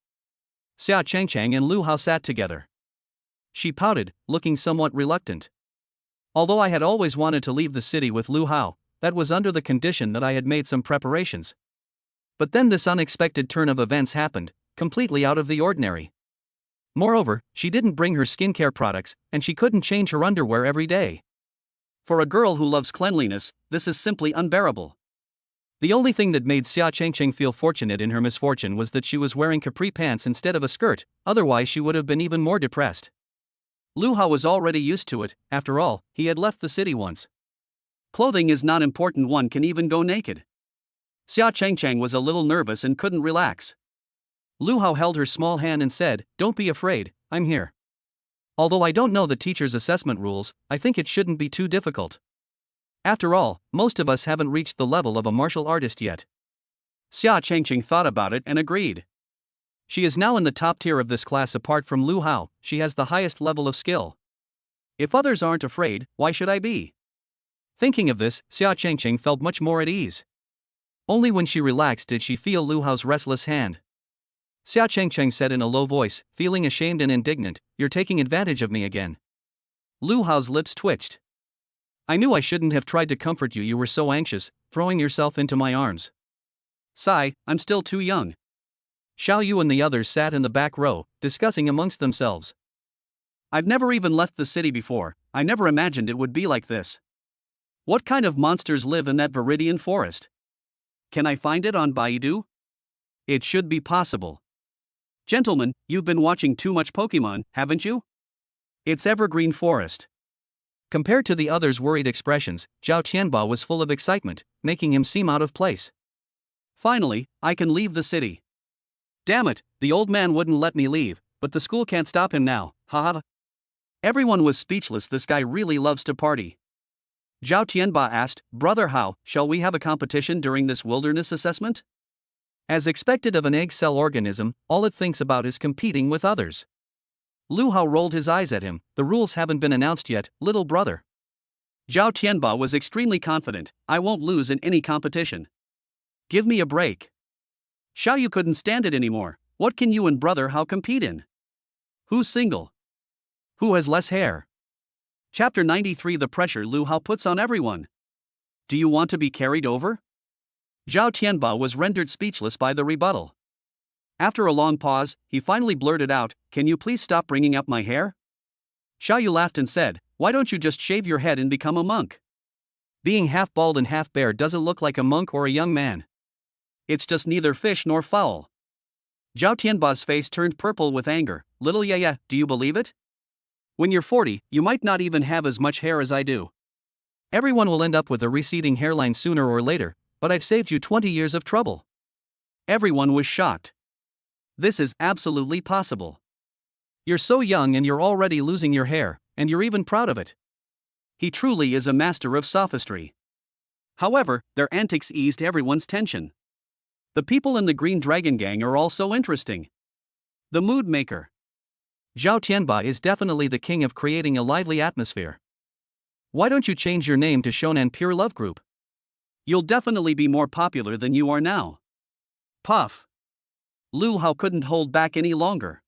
Xia Changchang and Lu Hao sat together. She pouted, looking somewhat reluctant. Although I had always wanted to leave the city with Lu Hao, that was under the condition that I had made some preparations. But then this unexpected turn of events happened, completely out of the ordinary. Moreover, she didn't bring her skincare products, and she couldn't change her underwear every day. For a girl who loves cleanliness, this is simply unbearable. The only thing that made Xia Chengcheng feel fortunate in her misfortune was that she was wearing capri pants instead of a skirt, otherwise she would have been even more depressed. Lu Hao was already used to it, after all, he had left the city once. Clothing is not important, one can even go naked. Xia Chengcheng was a little nervous and couldn't relax. Lu Hao held her small hand and said, "Don't be afraid, I'm here. Although I don't know the teacher's assessment rules, I think it shouldn't be too difficult. After all, most of us haven't reached the level of a martial artist yet." Xia Chengcheng thought about it and agreed. She is now in the top tier of this class. Apart from Lu Hao, she has the highest level of skill. If others aren't afraid, why should I be? Thinking of this, Xia Chengcheng felt much more at ease. Only when she relaxed did she feel Lu Hao's restless hand. Xia Chengcheng said in a low voice, feeling ashamed and indignant, "You're taking advantage of me again." Lu Hao's lips twitched. "I knew I shouldn't have tried to comfort you. You were so anxious, throwing yourself into my arms." "Sigh, I'm still too young." Xiao Yu and the others sat in the back row, discussing amongst themselves. "I've never even left the city before. I never imagined it would be like this. What kind of monsters live in that Viridian forest? Can I find it on Baidu? It should be possible. Gentlemen, you've been watching too much Pokemon, haven't you? It's Evergreen Forest." Compared to the others' worried expressions, Zhao Tianba was full of excitement, making him seem out of place. "Finally, I can leave the city. Damn it, the old man wouldn't let me leave, but the school can't stop him now, haha." Everyone was speechless. This guy really loves to party. Zhao Tianba asked, "Brother Hao, shall we have a competition during this wilderness assessment?" As expected of an egg cell organism, all it thinks about is competing with others. Lu Hao rolled his eyes at him. "The rules haven't been announced yet, little brother." Zhao Tianba was extremely confident. "I won't lose in any competition. Give me a break." Xiao Yu couldn't stand it anymore. "What can you and brother Hao compete in? Who's single? Who has less hair?" Chapter 93: The pressure Lu Hao puts on everyone. "Do you want to be carried over?" Zhao Tianba was rendered speechless by the rebuttal. After a long pause, he finally blurted out, "Can you please stop bringing up my hair?" Xiao Yu laughed and said, "Why don't you just shave your head and become a monk? Being half bald and half bare doesn't look like a monk or a young man. It's just neither fish nor fowl." Zhao Tianba's face turned purple with anger. "Little Yaya, do you believe it? When you're 40, you might not even have as much hair as I do. Everyone will end up with a receding hairline sooner or later, but I've saved you 20 years of trouble." Everyone was shocked. "This is absolutely possible. You're so young and you're already losing your hair, and you're even proud of it." He truly is a master of sophistry. However, their antics eased everyone's tension. The people in the Green Dragon Gang are also interesting. The mood maker. Zhao Tianba is definitely the king of creating a lively atmosphere. Why don't you change your name to Shonan Pure Love Group? You'll definitely be more popular than you are now. Puff. Lu Hao couldn't hold back any longer.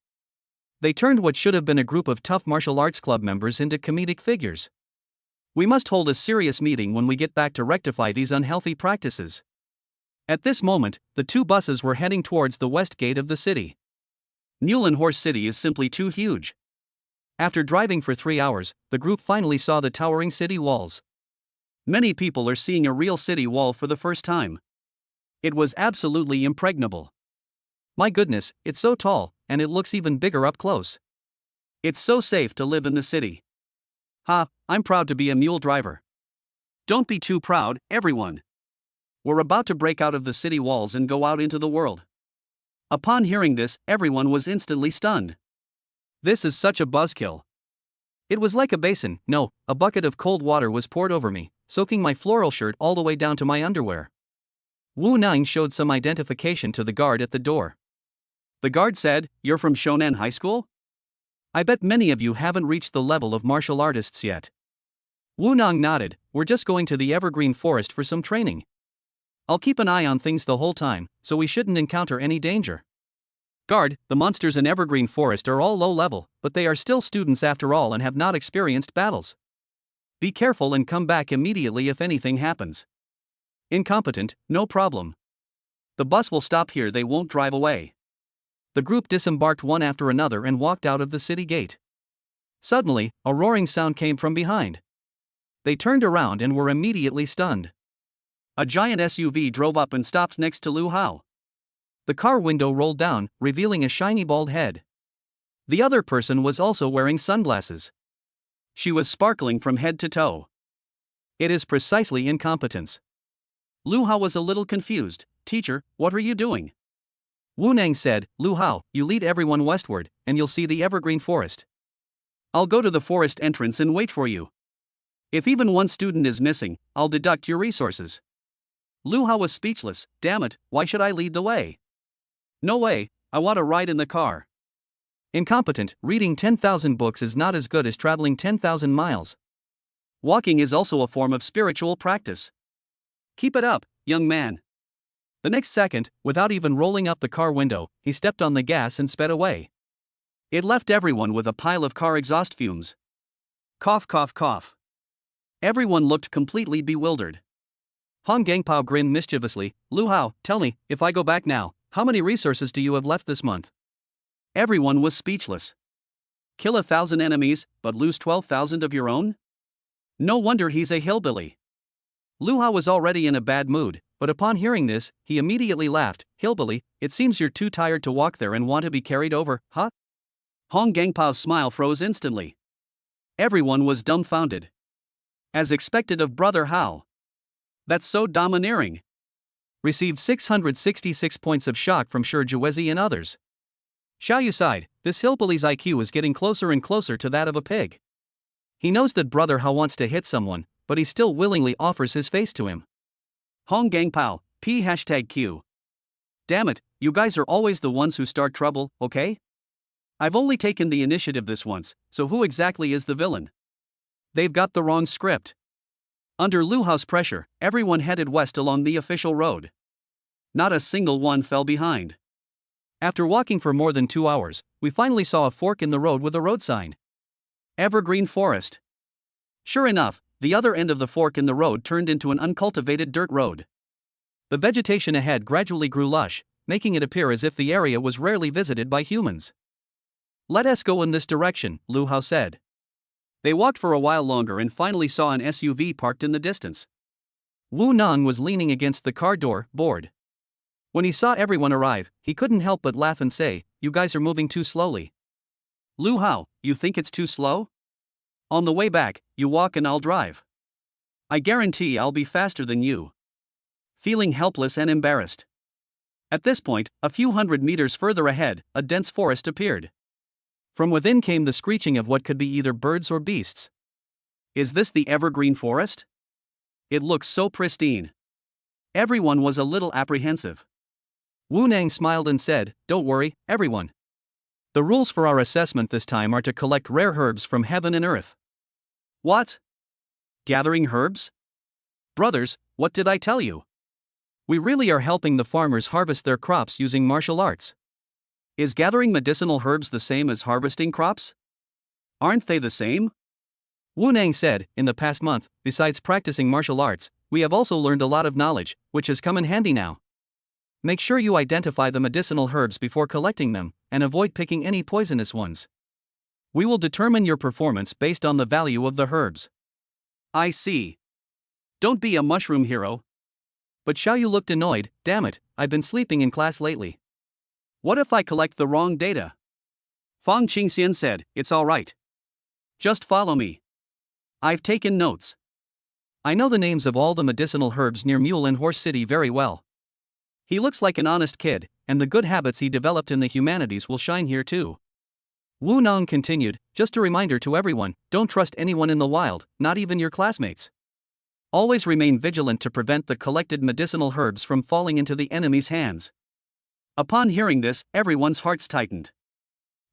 They turned what should have been a group of tough martial arts club members into comedic figures. "We must hold a serious meeting when we get back to rectify these unhealthy practices." At this moment, the two buses were heading towards the west gate of the city. Mule and Horse City is simply too huge. After driving for 3 hours, the group finally saw the towering city walls. Many people are seeing a real city wall for the first time. It was absolutely impregnable. My goodness, it's so tall, and it looks even bigger up close. It's so safe to live in the city. Ha, I'm proud to be a mule driver. Don't be too proud, everyone. We're about to break out of the city walls and go out into the world. Upon hearing this, everyone was instantly stunned. This is such a buzzkill. It was like a basin, no, a bucket of cold water was poured over me, soaking my floral shirt all the way down to my underwear. Wu Nang showed some identification to the guard at the door. The guard said, "You're from Shonan High School? I bet many of you haven't reached the level of martial artists yet." Wu Nang nodded. "We're just going to the Evergreen Forest for some training. I'll keep an eye on things the whole time, so we shouldn't encounter any danger." Guard, the monsters in Evergreen Forest are all low level, but they are still students after all and have not experienced battles. Be careful and come back immediately if anything happens. Incompetent, no problem. The bus will stop here, they won't drive away. The group disembarked one after another and walked out of the city gate. Suddenly, a roaring sound came from behind. They turned around and were immediately stunned. A giant SUV drove up and stopped next to Lu Hao. The car window rolled down, revealing a shiny bald head. The other person was also wearing sunglasses. She was sparkling from head to toe. It is precisely incompetence. Lu Hao was a little confused. "Teacher, what are you doing?" Wu Nang said, "Lu Hao, you lead everyone westward, and you'll see the Evergreen Forest. I'll go to the forest entrance and wait for you. If even one student is missing, I'll deduct your resources." Lu Hao was speechless. "Damn it, why should I lead the way? No way, I want to ride in the car." Incompetent, reading 10,000 books is not as good as traveling 10,000 miles. Walking is also a form of spiritual practice. Keep it up, young man. The next second, without even rolling up the car window, he stepped on the gas and sped away. It left everyone with a pile of car exhaust fumes. Cough, cough, cough. Everyone looked completely bewildered. Hong Gangpao grinned mischievously. "Lu Hao, tell me, if I go back now, how many resources do you have left this month?" Everyone was speechless. Kill 1,000 enemies, but lose 12,000 of your own? No wonder he's a hillbilly. Lu Hao was already in a bad mood, but upon hearing this, he immediately laughed. "Hillbilly, it seems you're too tired to walk there and want to be carried over, huh?" Hong Gangpao's smile froze instantly. Everyone was dumbfounded. As expected of Brother Hao. That's so domineering. Received 666 points of shock from Shi Juezi and others. Xiaoyu sighed. This hillbilly's IQ is getting closer and closer to that of a pig. He knows that Brother Hao wants to hit someone, but he still willingly offers his face to him. Hong Gangpao, #Q. Damn it, you guys are always the ones who start trouble, okay? I've only taken the initiative this once, so who exactly is the villain? They've got the wrong script. Under Lu Hao's pressure, everyone headed west along the official road. Not a single one fell behind. After walking for more than 2 hours, we finally saw a fork in the road with a road sign. Evergreen Forest. Sure enough, the other end of the fork in the road turned into an uncultivated dirt road. The vegetation ahead gradually grew lush, making it appear as if the area was rarely visited by humans. "Let us go in this direction," Lu Hao said. They walked for a while longer and finally saw an SUV parked in the distance. Wu Nang was leaning against the car door, bored. When he saw everyone arrive, he couldn't help but laugh and say, "You guys are moving too slowly." "Lu Hao, you think it's too slow? On the way back, you walk and I'll drive. I guarantee I'll be faster than you." Feeling helpless and embarrassed. At this point, a few hundred meters further ahead, a dense forest appeared. From within came the screeching of what could be either birds or beasts. Is this the Evergreen Forest? It looks so pristine. Everyone was a little apprehensive. Wu Nang smiled and said, "Don't worry, everyone. The rules for our assessment this time are to collect rare herbs from heaven and earth." What? Gathering herbs? Brothers, what did I tell you? We really are helping the farmers harvest their crops using martial arts. Is gathering medicinal herbs the same as harvesting crops? Aren't they the same? Wu Nang said, "In the past month, besides practicing martial arts, we have also learned a lot of knowledge, which has come in handy now. Make sure you identify the medicinal herbs before collecting them, and avoid picking any poisonous ones. We will determine your performance based on the value of the herbs." I see. Don't be a mushroom hero. But Xiaoyu looked annoyed. Damn it, I've been sleeping in class lately. What if I collect the wrong data? Fang Qingxian said, it's alright. Just follow me. I've taken notes. I know the names of all the medicinal herbs near Mule and Horse City very well. He looks like an honest kid, and the good habits he developed in the humanities will shine here too. Wu Nong continued, just a reminder to everyone, don't trust anyone in the wild, not even your classmates. Always remain vigilant to prevent the collected medicinal herbs from falling into the enemy's hands. Upon hearing this, everyone's hearts tightened.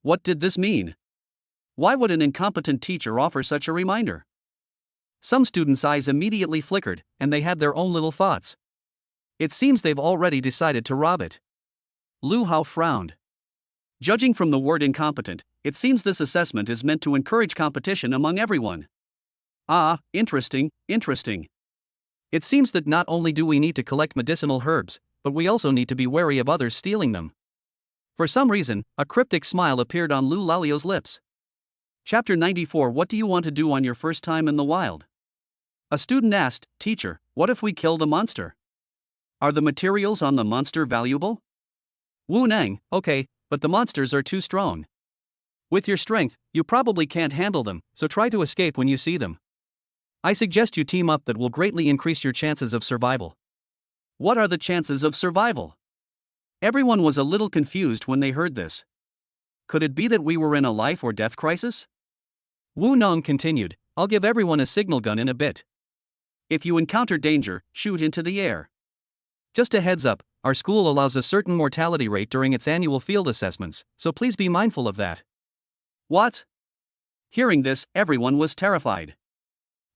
What did this mean? Why would an incompetent teacher offer such a reminder? Some students' eyes immediately flickered, and they had their own little thoughts. It seems they've already decided to rob it. Lu Hao frowned. Judging from the word incompetent, it seems this assessment is meant to encourage competition among everyone. Ah, interesting. It seems that not only do we need to collect medicinal herbs, but we also need to be wary of others stealing them. For some reason, a cryptic smile appeared on Lu Lalio's lips. Chapter 94. What do you want to do on your first time in the wild? A student asked, Teacher, what if we kill the monster? Are the materials on the monster valuable? Wu Nang, okay, but the monsters are too strong. With your strength, you probably can't handle them, so try to escape when you see them. I suggest you team up, that will greatly increase your chances of survival. What are the chances of survival? Everyone was a little confused when they heard this. Could it be that we were in a life or death crisis? Wu Nong continued, I'll give everyone a signal gun in a bit. If you encounter danger, shoot into the air. Just a heads up, our school allows a certain mortality rate during its annual field assessments, so please be mindful of that. What? Hearing this, everyone was terrified.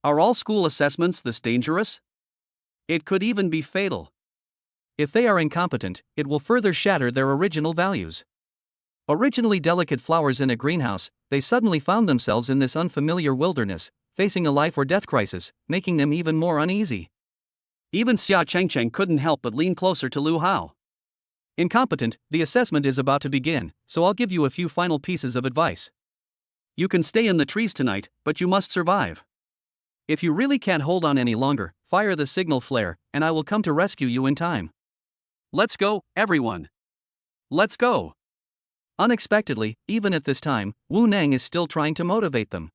Are all school assessments this dangerous? It could even be fatal. If they are incompetent, it will further shatter their original values. Originally delicate flowers in a greenhouse, they suddenly found themselves in this unfamiliar wilderness, facing a life or death crisis, making them even more uneasy. Even Xia Chengcheng couldn't help but lean closer to Lu Hao. Incompetent, the assessment is about to begin, so I'll give you a few final pieces of advice. You can stay in the trees tonight, but you must survive. If you really can't hold on any longer, fire the signal flare, and I will come to rescue you in time. Let's go, everyone. Let's go. Unexpectedly, even at this time, Wu Nang is still trying to motivate them.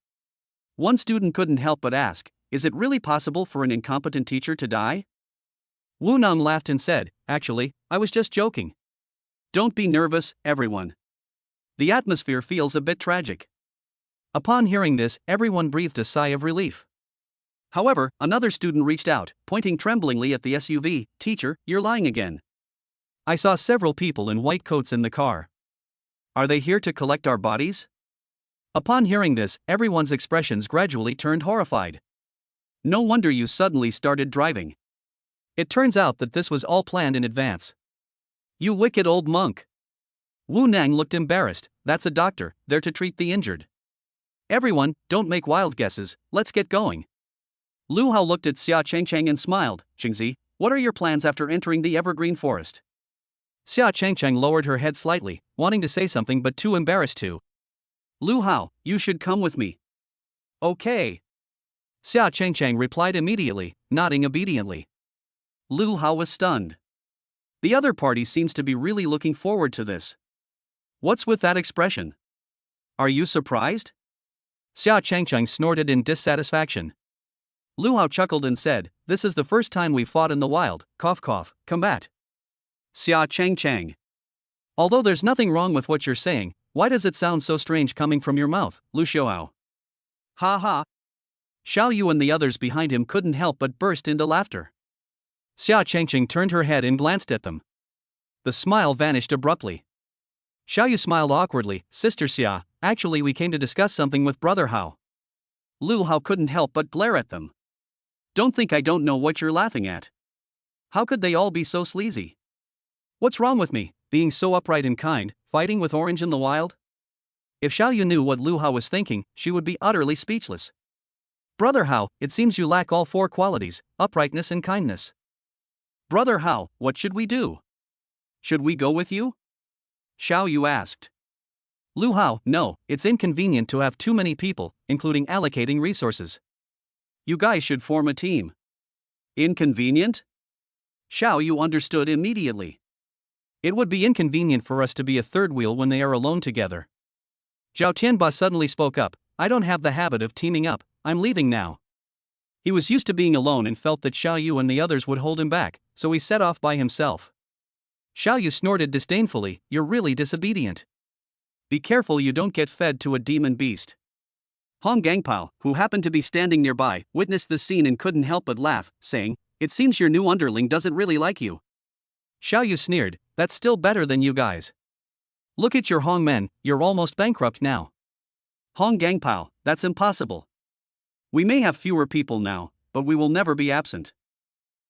One student couldn't help but ask, is it really possible for an incompetent teacher to die? Wu Nang laughed and said, actually, I was just joking. Don't be nervous, everyone. The atmosphere feels a bit tragic. Upon hearing this, everyone breathed a sigh of relief. However, another student reached out, pointing tremblingly at the SUV, Teacher, you're lying again. I saw several people in white coats in the car. Are they here to collect our bodies? Upon hearing this, everyone's expressions gradually turned horrified. No wonder you suddenly started driving. It turns out that this was all planned in advance. You wicked old monk. Wu Nang looked embarrassed. That's a doctor, there to treat the injured. Everyone, don't make wild guesses, let's get going. Lu Hao looked at Xia Chengcheng and smiled. Qingzi, what are your plans after entering the evergreen forest? Xia Chengcheng lowered her head slightly, wanting to say something but too embarrassed to. Lu Hao, you should come with me. Okay. Xia Chengcheng replied immediately, nodding obediently. Lu Hao was stunned. The other party seems to be really looking forward to this. What's with that expression? Are you surprised? Xia Chengcheng snorted in dissatisfaction. Lu Hao chuckled and said, this is the first time we've fought in the wild, cough cough, combat. Xia Chengcheng. Although there's nothing wrong with what you're saying, why does it sound so strange coming from your mouth, Lu Xiaohao? Ha ha. Xiao Yu and the others behind him couldn't help but burst into laughter. Xia Chengcheng turned her head and glanced at them. The smile vanished abruptly. Xiao Yu smiled awkwardly, Sister Xia, actually we came to discuss something with Brother Hao. Lu Hao couldn't help but glare at them. Don't think I don't know what you're laughing at. How could they all be so sleazy? What's wrong with me, being so upright and kind, fighting with Orange in the wild? If Xiao Yu knew what Lu Hao was thinking, she would be utterly speechless. Brother Hao, it seems you lack all four qualities, uprightness and kindness. Brother Hao, what should we do? Should we go with you? Xiao Yu asked. Lu Hao, no, it's inconvenient to have too many people, including allocating resources. You guys should form a team. Inconvenient? Xiao Yu understood immediately. It would be inconvenient for us to be a third wheel when they are alone together. Zhao Tianba suddenly spoke up, I don't have the habit of teaming up, I'm leaving now. He was used to being alone and felt that Xiao Yu and the others would hold him back, so he set off by himself. Xiao Yu snorted disdainfully, you're really disobedient. Be careful you don't get fed to a demon beast. Hong Gangpao, who happened to be standing nearby, witnessed the scene and couldn't help but laugh, saying, it seems your new underling doesn't really like you. Xiao Yu sneered, that's still better than you guys. Look at your Hong men, you're almost bankrupt now. Hong Gangpao, that's impossible. We may have fewer people now, but we will never be absent.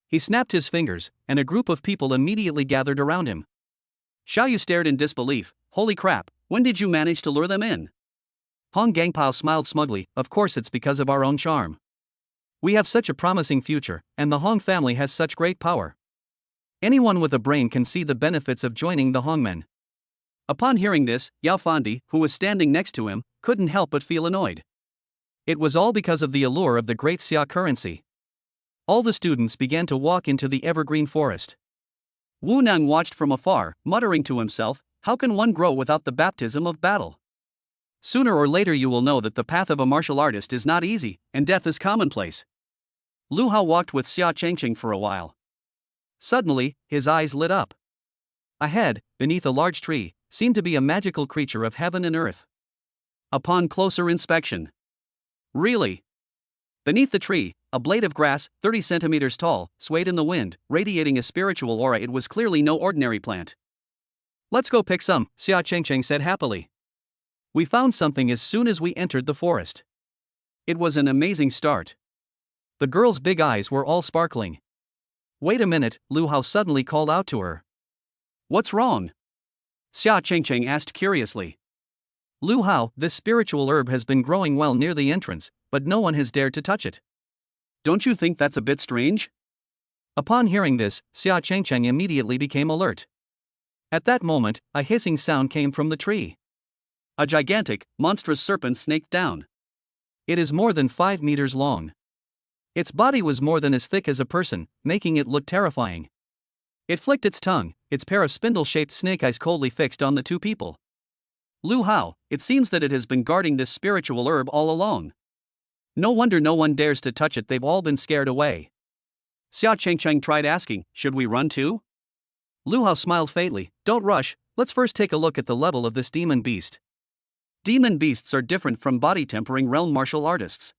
He snapped his fingers, and a group of people immediately gathered around him. Xiao Yu stared in disbelief, holy crap, when did you manage to lure them in? Hong Gangpao smiled smugly, of course it's because of our own charm. We have such a promising future, and the Hong family has such great power. Anyone with a brain can see the benefits of joining the Hongmen. Upon hearing this, Yao Fandi, who was standing next to him, couldn't help but feel annoyed. It was all because of the allure of the great Xia currency. All the students began to walk into the evergreen forest. Wu Nang watched from afar, muttering to himself, how can one grow without the baptism of battle? Sooner or later you will know that the path of a martial artist is not easy, and death is commonplace. Lu Hao walked with Xia Chengqing for a while. Suddenly, his eyes lit up. Ahead, beneath a large tree, seemed to be a magical creature of heaven and earth. Upon closer inspection. Really? Beneath the tree, a blade of grass, 30 centimeters tall, swayed in the wind, radiating a spiritual aura. It was clearly no ordinary plant. Let's go pick some, Xia Chengqing said happily. We found something as soon as we entered the forest. It was an amazing start. The girl's big eyes were all sparkling. Wait a minute, Lu Hao suddenly called out to her. What's wrong? Xia Chengqing asked curiously. Lu Hao, this spiritual herb has been growing well near the entrance, but no one has dared to touch it. Don't you think that's a bit strange? Upon hearing this, Xia Chengqing immediately became alert. At that moment, a hissing sound came from the tree. A gigantic, monstrous serpent snaked down. It is more than 5 meters long. Its body was more than as thick as a person, making it look terrifying. It flicked its tongue, its pair of spindle-shaped snake eyes coldly fixed on the two people. Lu Hao, it seems that it has been guarding this spiritual herb all along. No wonder no one dares to touch it, they've all been scared away. Xia Chengqing tried asking, should we run too? Lu Hao smiled faintly, don't rush, let's first take a look at the level of this demon beast. Demon beasts are different from body-tempering realm martial artists.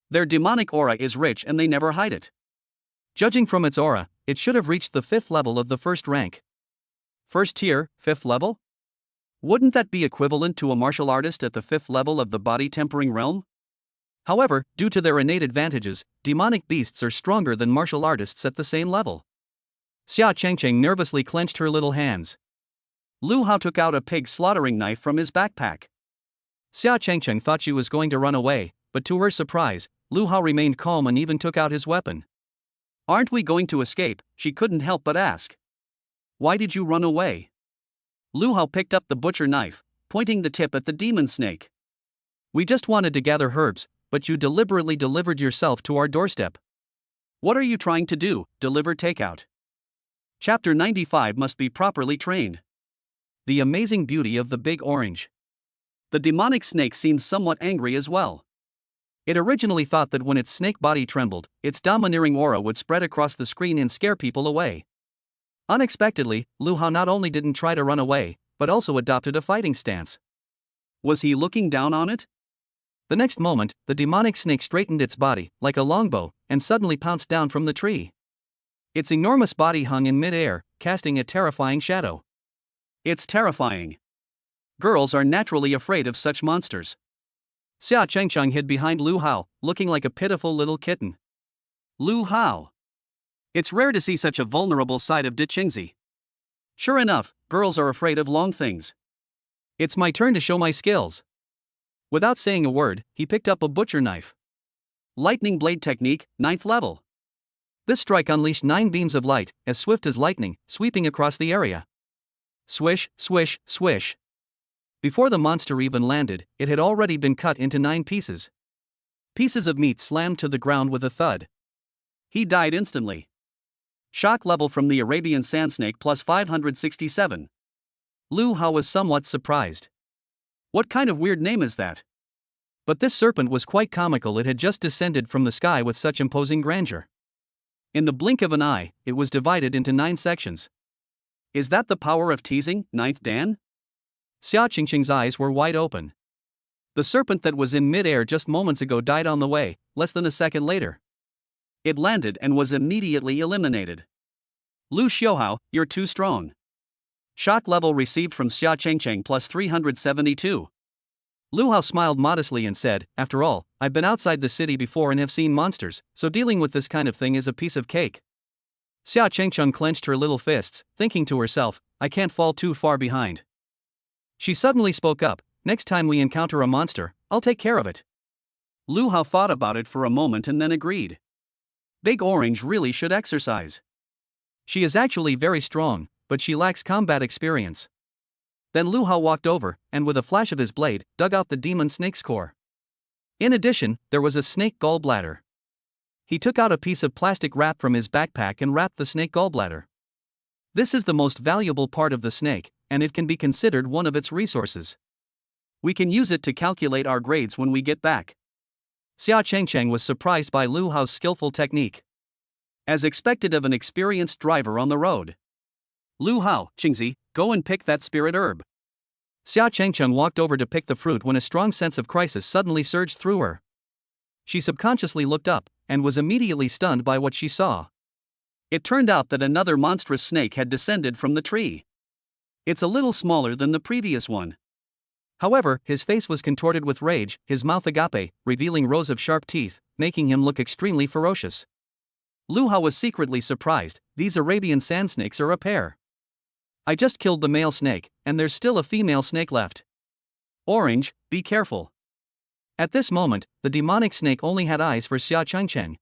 Their demonic aura is rich and they never hide it. Judging from its aura, it should have reached the 5th level of the first rank. First tier, 5th level? Wouldn't that be equivalent to a martial artist at the 5th level of the body-tempering realm? However, due to their innate advantages, demonic beasts are stronger than martial artists at the same level. Xia Chengqing nervously clenched her little hands. Lu Hao took out a pig slaughtering knife from his backpack. Xia Chengqing thought she was going to run away, but to her surprise, Lu Hao remained calm and even took out his weapon. Aren't we going to escape? She couldn't help but ask. Why did you run away? Lu Hao picked up the butcher knife, pointing the tip at the demon snake. We just wanted to gather herbs, but you deliberately delivered yourself to our doorstep. What are you trying to do, deliver takeout? Chapter 95 must be properly trained. The amazing beauty of the big orange. The demonic snake seemed somewhat angry as well. It originally thought that when its snake body trembled, its domineering aura would spread across the screen and scare people away. Unexpectedly, Lu Hao not only didn't try to run away, but also adopted a fighting stance. Was he looking down on it? The next moment, the demonic snake straightened its body, like a longbow, and suddenly pounced down from the tree. Its enormous body hung in mid-air, casting a terrifying shadow. It's terrifying. Girls are naturally afraid of such monsters. Xia Chengqing hid behind Lu Hao, looking like a pitiful little kitten. Lu Hao. It's rare to see such a vulnerable side of De Qingzi. Sure enough, girls are afraid of long things. It's my turn to show my skills. Without saying a word, he picked up a butcher knife. Lightning blade technique, 9th level. This strike unleashed 9 beams of light, as swift as lightning, sweeping across the area. Swish, swish, swish. Before the monster even landed, it had already been cut into 9 pieces. Pieces of meat slammed to the ground with a thud. He died instantly. Shock level from the Arabian sand snake plus 567. Lu Hao was somewhat surprised. What kind of weird name is that? But this serpent was quite comical. It had just descended from the sky with such imposing grandeur. In the blink of an eye, it was divided into 9 sections. Is that the power of teasing, 9th Dan? Xia Qingqing's eyes were wide open. The serpent that was in mid-air just moments ago died on the way, less than a second later. It landed and was immediately eliminated. Lu Xiaohao, you're too strong. Shock level received from Xia Qingqing plus 372. Lu Hao smiled modestly and said, after all, I've been outside the city before and have seen monsters, so dealing with this kind of thing is a piece of cake. Xia Qingqing clenched her little fists, thinking to herself, I can't fall too far behind. She suddenly spoke up, next time we encounter a monster, I'll take care of it. Lu Hao thought about it for a moment and then agreed. Big Orange really should exercise. She is actually very strong, but she lacks combat experience. Then Lu Hao walked over, and with a flash of his blade, dug out the demon snake's core. In addition, there was a snake gallbladder. He took out a piece of plastic wrap from his backpack and wrapped the snake gallbladder. This is the most valuable part of the snake, and it can be considered one of its resources. We can use it to calculate our grades when we get back. Xia Qingqing was surprised by Lu Hao's skillful technique. As expected of an experienced driver on the road. Lu Hao, Qingzi, go and pick that spirit herb. Xia Qingqing walked over to pick the fruit when a strong sense of crisis suddenly surged through her. She subconsciously looked up, and was immediately stunned by what she saw. It turned out that another monstrous snake had descended from the tree. It's a little smaller than the previous one. However, his face was contorted with rage, his mouth agape, revealing rows of sharp teeth, making him look extremely ferocious. Lu Hao was secretly surprised. These Arabian sand snakes are a pair. I just killed the male snake, and there's still a female snake left. Orange, be careful. At this moment, the demonic snake only had eyes for Xia Qingqing.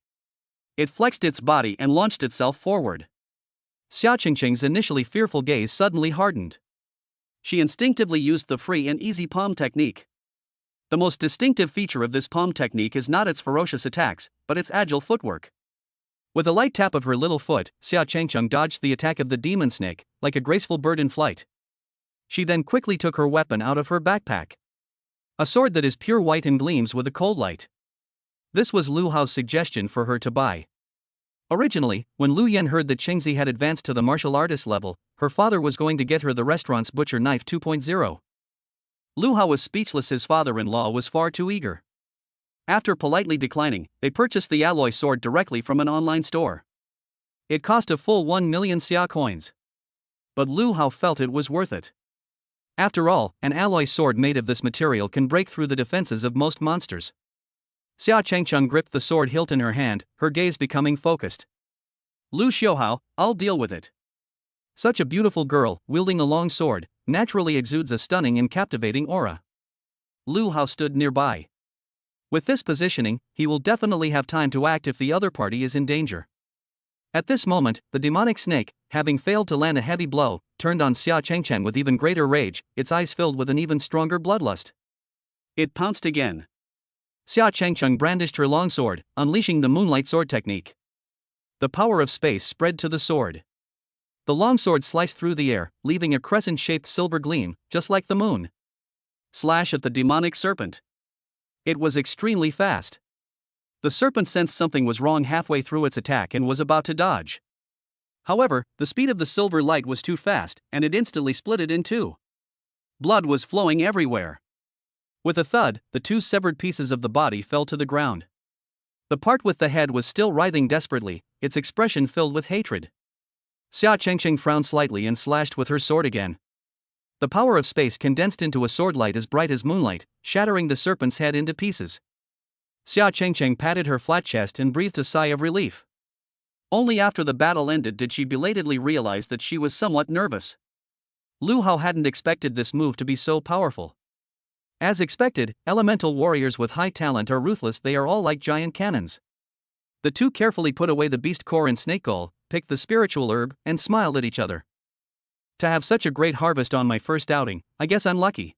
It flexed its body and launched itself forward. Xia Qingqing's initially fearful gaze suddenly hardened. She instinctively used the free and easy palm technique. The most distinctive feature of this palm technique is not its ferocious attacks, but its agile footwork. With a light tap of her little foot, Xia Qingqing dodged the attack of the demon snake, like a graceful bird in flight. She then quickly took her weapon out of her backpack. A sword that is pure white and gleams with a cold light. This was Lu Hao's suggestion for her to buy. Originally, when Lu Yan heard that Qingzi had advanced to the martial artist level, her father was going to get her the restaurant's butcher knife 2.0. Lu Hao was speechless. His father-in-law was far too eager. After politely declining, they purchased the alloy sword directly from an online store. It cost a full 1 million xia coins. But Lu Hao felt it was worth it. After all, an alloy sword made of this material can break through the defenses of most monsters. Xia Qingqing gripped the sword hilt in her hand, her gaze becoming focused. Lu Xiaohao, I'll deal with it. Such a beautiful girl, wielding a long sword, naturally exudes a stunning and captivating aura. Lu Hao stood nearby. With this positioning, he will definitely have time to act if the other party is in danger. At this moment, the demonic snake, having failed to land a heavy blow, turned on Xia Qingqing with even greater rage, its eyes filled with an even stronger bloodlust. It pounced again. Xia Qingqing brandished her long sword, unleashing the moonlight sword technique. The power of space spread to the sword. The long sword sliced through the air, leaving a crescent-shaped silver gleam, just like the moon. Slash at the demonic serpent. It was extremely fast. The serpent sensed something was wrong halfway through its attack and was about to dodge. However, the speed of the silver light was too fast, and it instantly split it in two. Blood was flowing everywhere. With a thud, the two severed pieces of the body fell to the ground. The part with the head was still writhing desperately, its expression filled with hatred. Xia Qingqing frowned slightly and slashed with her sword again. The power of space condensed into a sword light as bright as moonlight, shattering the serpent's head into pieces. Xia Qingqing patted her flat chest and breathed a sigh of relief. Only after the battle ended did she belatedly realize that she was somewhat nervous. Lu Hao hadn't expected this move to be so powerful. As expected, elemental warriors with high talent are ruthless. They are all like giant cannons. The two carefully put away the beast core and snake gall, picked the spiritual herb, and smiled at each other. To have such a great harvest on my first outing, I guess I'm lucky.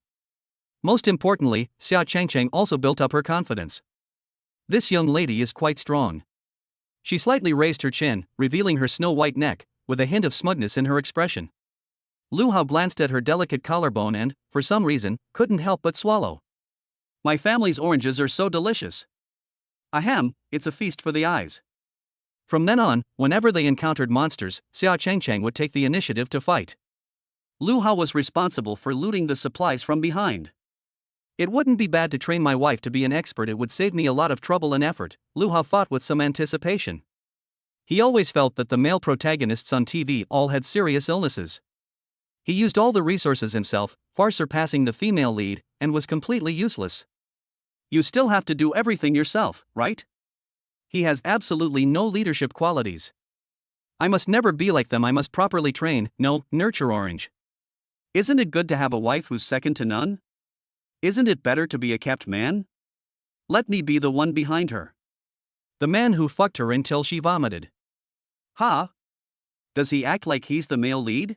Most importantly, Xia Qingqing also built up her confidence. This young lady is quite strong. She slightly raised her chin, revealing her snow-white neck, with a hint of smugness in her expression. Lu Hao glanced at her delicate collarbone and, for some reason, couldn't help but swallow. My family's oranges are so delicious. Ahem, it's a feast for the eyes. From then on, whenever they encountered monsters, Xia Changchang would take the initiative to fight. Lu Hao was responsible for looting the supplies from behind. It wouldn't be bad to train my wife to be an expert. It would save me a lot of trouble and effort, Lu Hao thought with some anticipation. He always felt that the male protagonists on TV all had serious illnesses. He used all the resources himself, far surpassing the female lead, and was completely useless. You still have to do everything yourself, right? He has absolutely no leadership qualities. I must never be like them. I must properly train, no, nurture Orange. Isn't it good to have a wife who's second to none? Isn't it better to be a kept man? Let me be the one behind her. The man who fucked her until she vomited. Ha? Does he act like he's the male lead?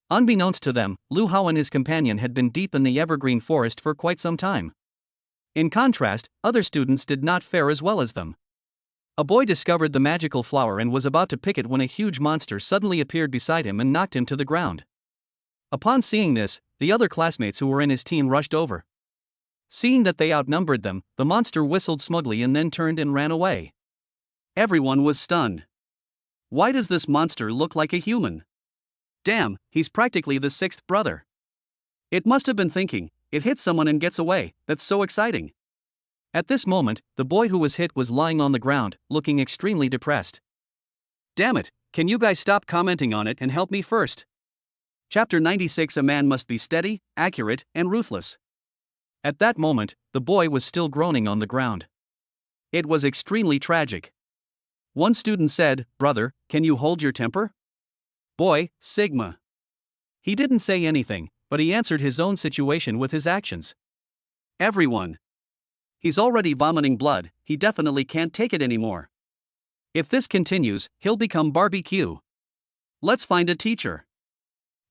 Unbeknownst to them, Lu Hao and his companion had been deep in the evergreen forest for quite some time. In contrast, other students did not fare as well as them. A boy discovered the magical flower and was about to pick it when a huge monster suddenly appeared beside him and knocked him to the ground. Upon seeing this, the other classmates who were in his team rushed over. Seeing that they outnumbered them, the monster whistled smugly and then turned and ran away. Everyone was stunned. Why does this monster look like a human? Damn, he's practically the sixth brother. It must have been thinking, it hits someone and gets away, that's so exciting. At this moment, the boy who was hit was lying on the ground, looking extremely depressed. Damn it, can you guys stop commenting on it and help me first? Chapter 96. A man must be steady, accurate, and ruthless. At that moment, the boy was still groaning on the ground. It was extremely tragic. One student said, "Brother, can you hold your temper?" Boy, Sigma. He didn't say anything, but he answered his own situation with his actions. Everyone. He's already vomiting blood, he definitely can't take it anymore. If this continues, he'll become barbecue. Let's find a teacher.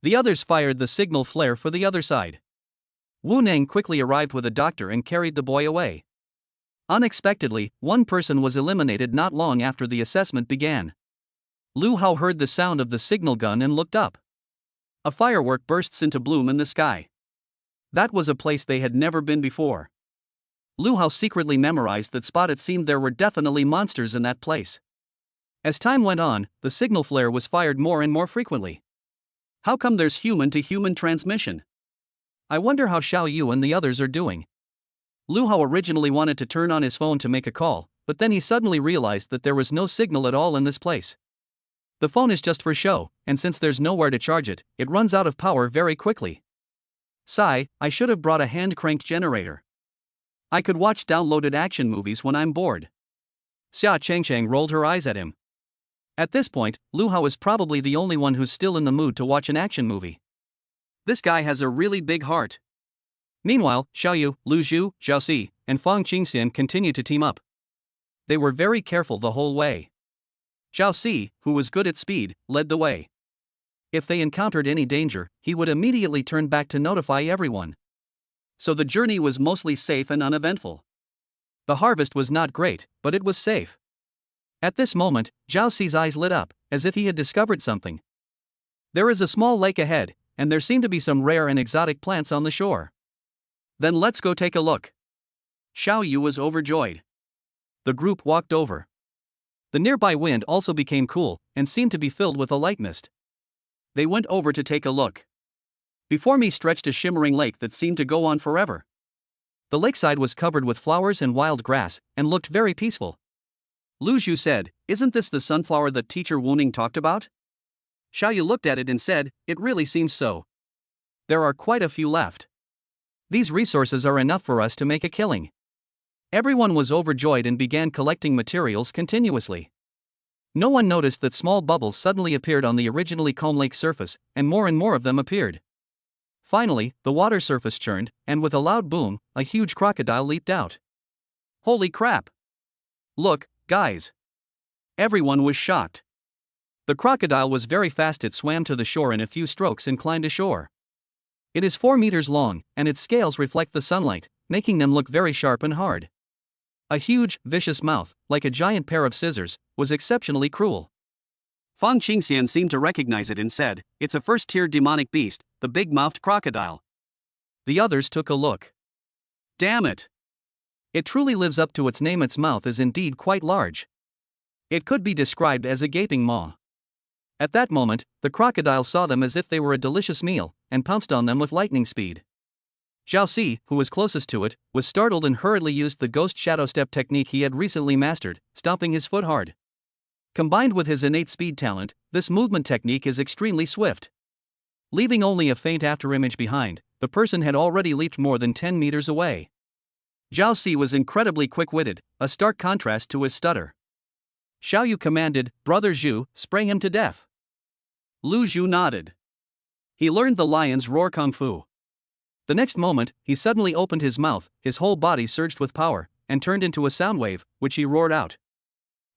The others fired the signal flare for the other side. Wu Neng quickly arrived with a doctor and carried the boy away. Unexpectedly, one person was eliminated not long after the assessment began. Lu Hao heard the sound of the signal gun and looked up. A firework bursts into bloom in the sky. That was a place they had never been before. Lu Hao secretly memorized that spot. It seemed there were definitely monsters in that place. As time went on, the signal flare was fired more and more frequently. How come there's human-to-human transmission? I wonder how Xiao Yu and the others are doing. Lu Hao originally wanted to turn on his phone to make a call, but then he suddenly realized that there was no signal at all in this place. The phone is just for show, and since there's nowhere to charge it, it runs out of power very quickly. Sigh, I should have brought a hand-cranked generator. I could watch downloaded action movies when I'm bored. Xia Changchang rolled her eyes at him. At this point, Lu Hao is probably the only one who's still in the mood to watch an action movie. This guy has a really big heart. Meanwhile, Xiao Yu, Lu Zhu, Zhao Si, and Fang Qingxian continued to team up. They were very careful the whole way. Zhao Si, who was good at speed, led the way. If they encountered any danger, he would immediately turn back to notify everyone. So the journey was mostly safe and uneventful. The harvest was not great, but it was safe. At this moment, Zhao Si's eyes lit up, as if he had discovered something. There is a small lake ahead, and there seem to be some rare and exotic plants on the shore. Then let's go take a look. Xiao Yu was overjoyed. The group walked over. The nearby wind also became cool, and seemed to be filled with a light mist. They went over to take a look. Before me stretched a shimmering lake that seemed to go on forever. The lakeside was covered with flowers and wild grass, and looked very peaceful. Lu Zhu said, "Isn't this the sunflower that teacher Wu Ning talked about?" Xiao Yu looked at it and said, "It really seems so. There are quite a few left. These resources are enough for us to make a killing." Everyone was overjoyed and began collecting materials continuously. No one noticed that small bubbles suddenly appeared on the originally calm lake surface, and more of them appeared. Finally, the water surface churned, and with a loud boom, a huge crocodile leaped out. Holy crap! Look, guys! Everyone was shocked. The crocodile was very fast. It swam to the shore in a few strokes and climbed ashore. It is 4 meters long, and its scales reflect the sunlight, making them look very sharp and hard. A huge, vicious mouth, like a giant pair of scissors, was exceptionally cruel. Fang Qingxian seemed to recognize it and said, "It's a first-tier demonic beast, the big-mouthed crocodile." The others took a look. Damn it! It truly lives up to its name. Its mouth is indeed quite large. It could be described as a gaping maw. At that moment, the crocodile saw them as if they were a delicious meal, and pounced on them with lightning speed. Zhao Si, who was closest to it, was startled and hurriedly used the ghost shadow step technique he had recently mastered, stomping his foot hard. Combined with his innate speed talent, this movement technique is extremely swift. Leaving only a faint afterimage behind, the person had already leaped more than 10 meters away. Zhao Si was incredibly quick-witted, a stark contrast to his stutter. Xiaoyu commanded, "Brother Zhu, spray him to death." Lu Zhu nodded. He learned the lion's roar kung fu. The next moment, he suddenly opened his mouth, his whole body surged with power, and turned into a sound wave, which he roared out.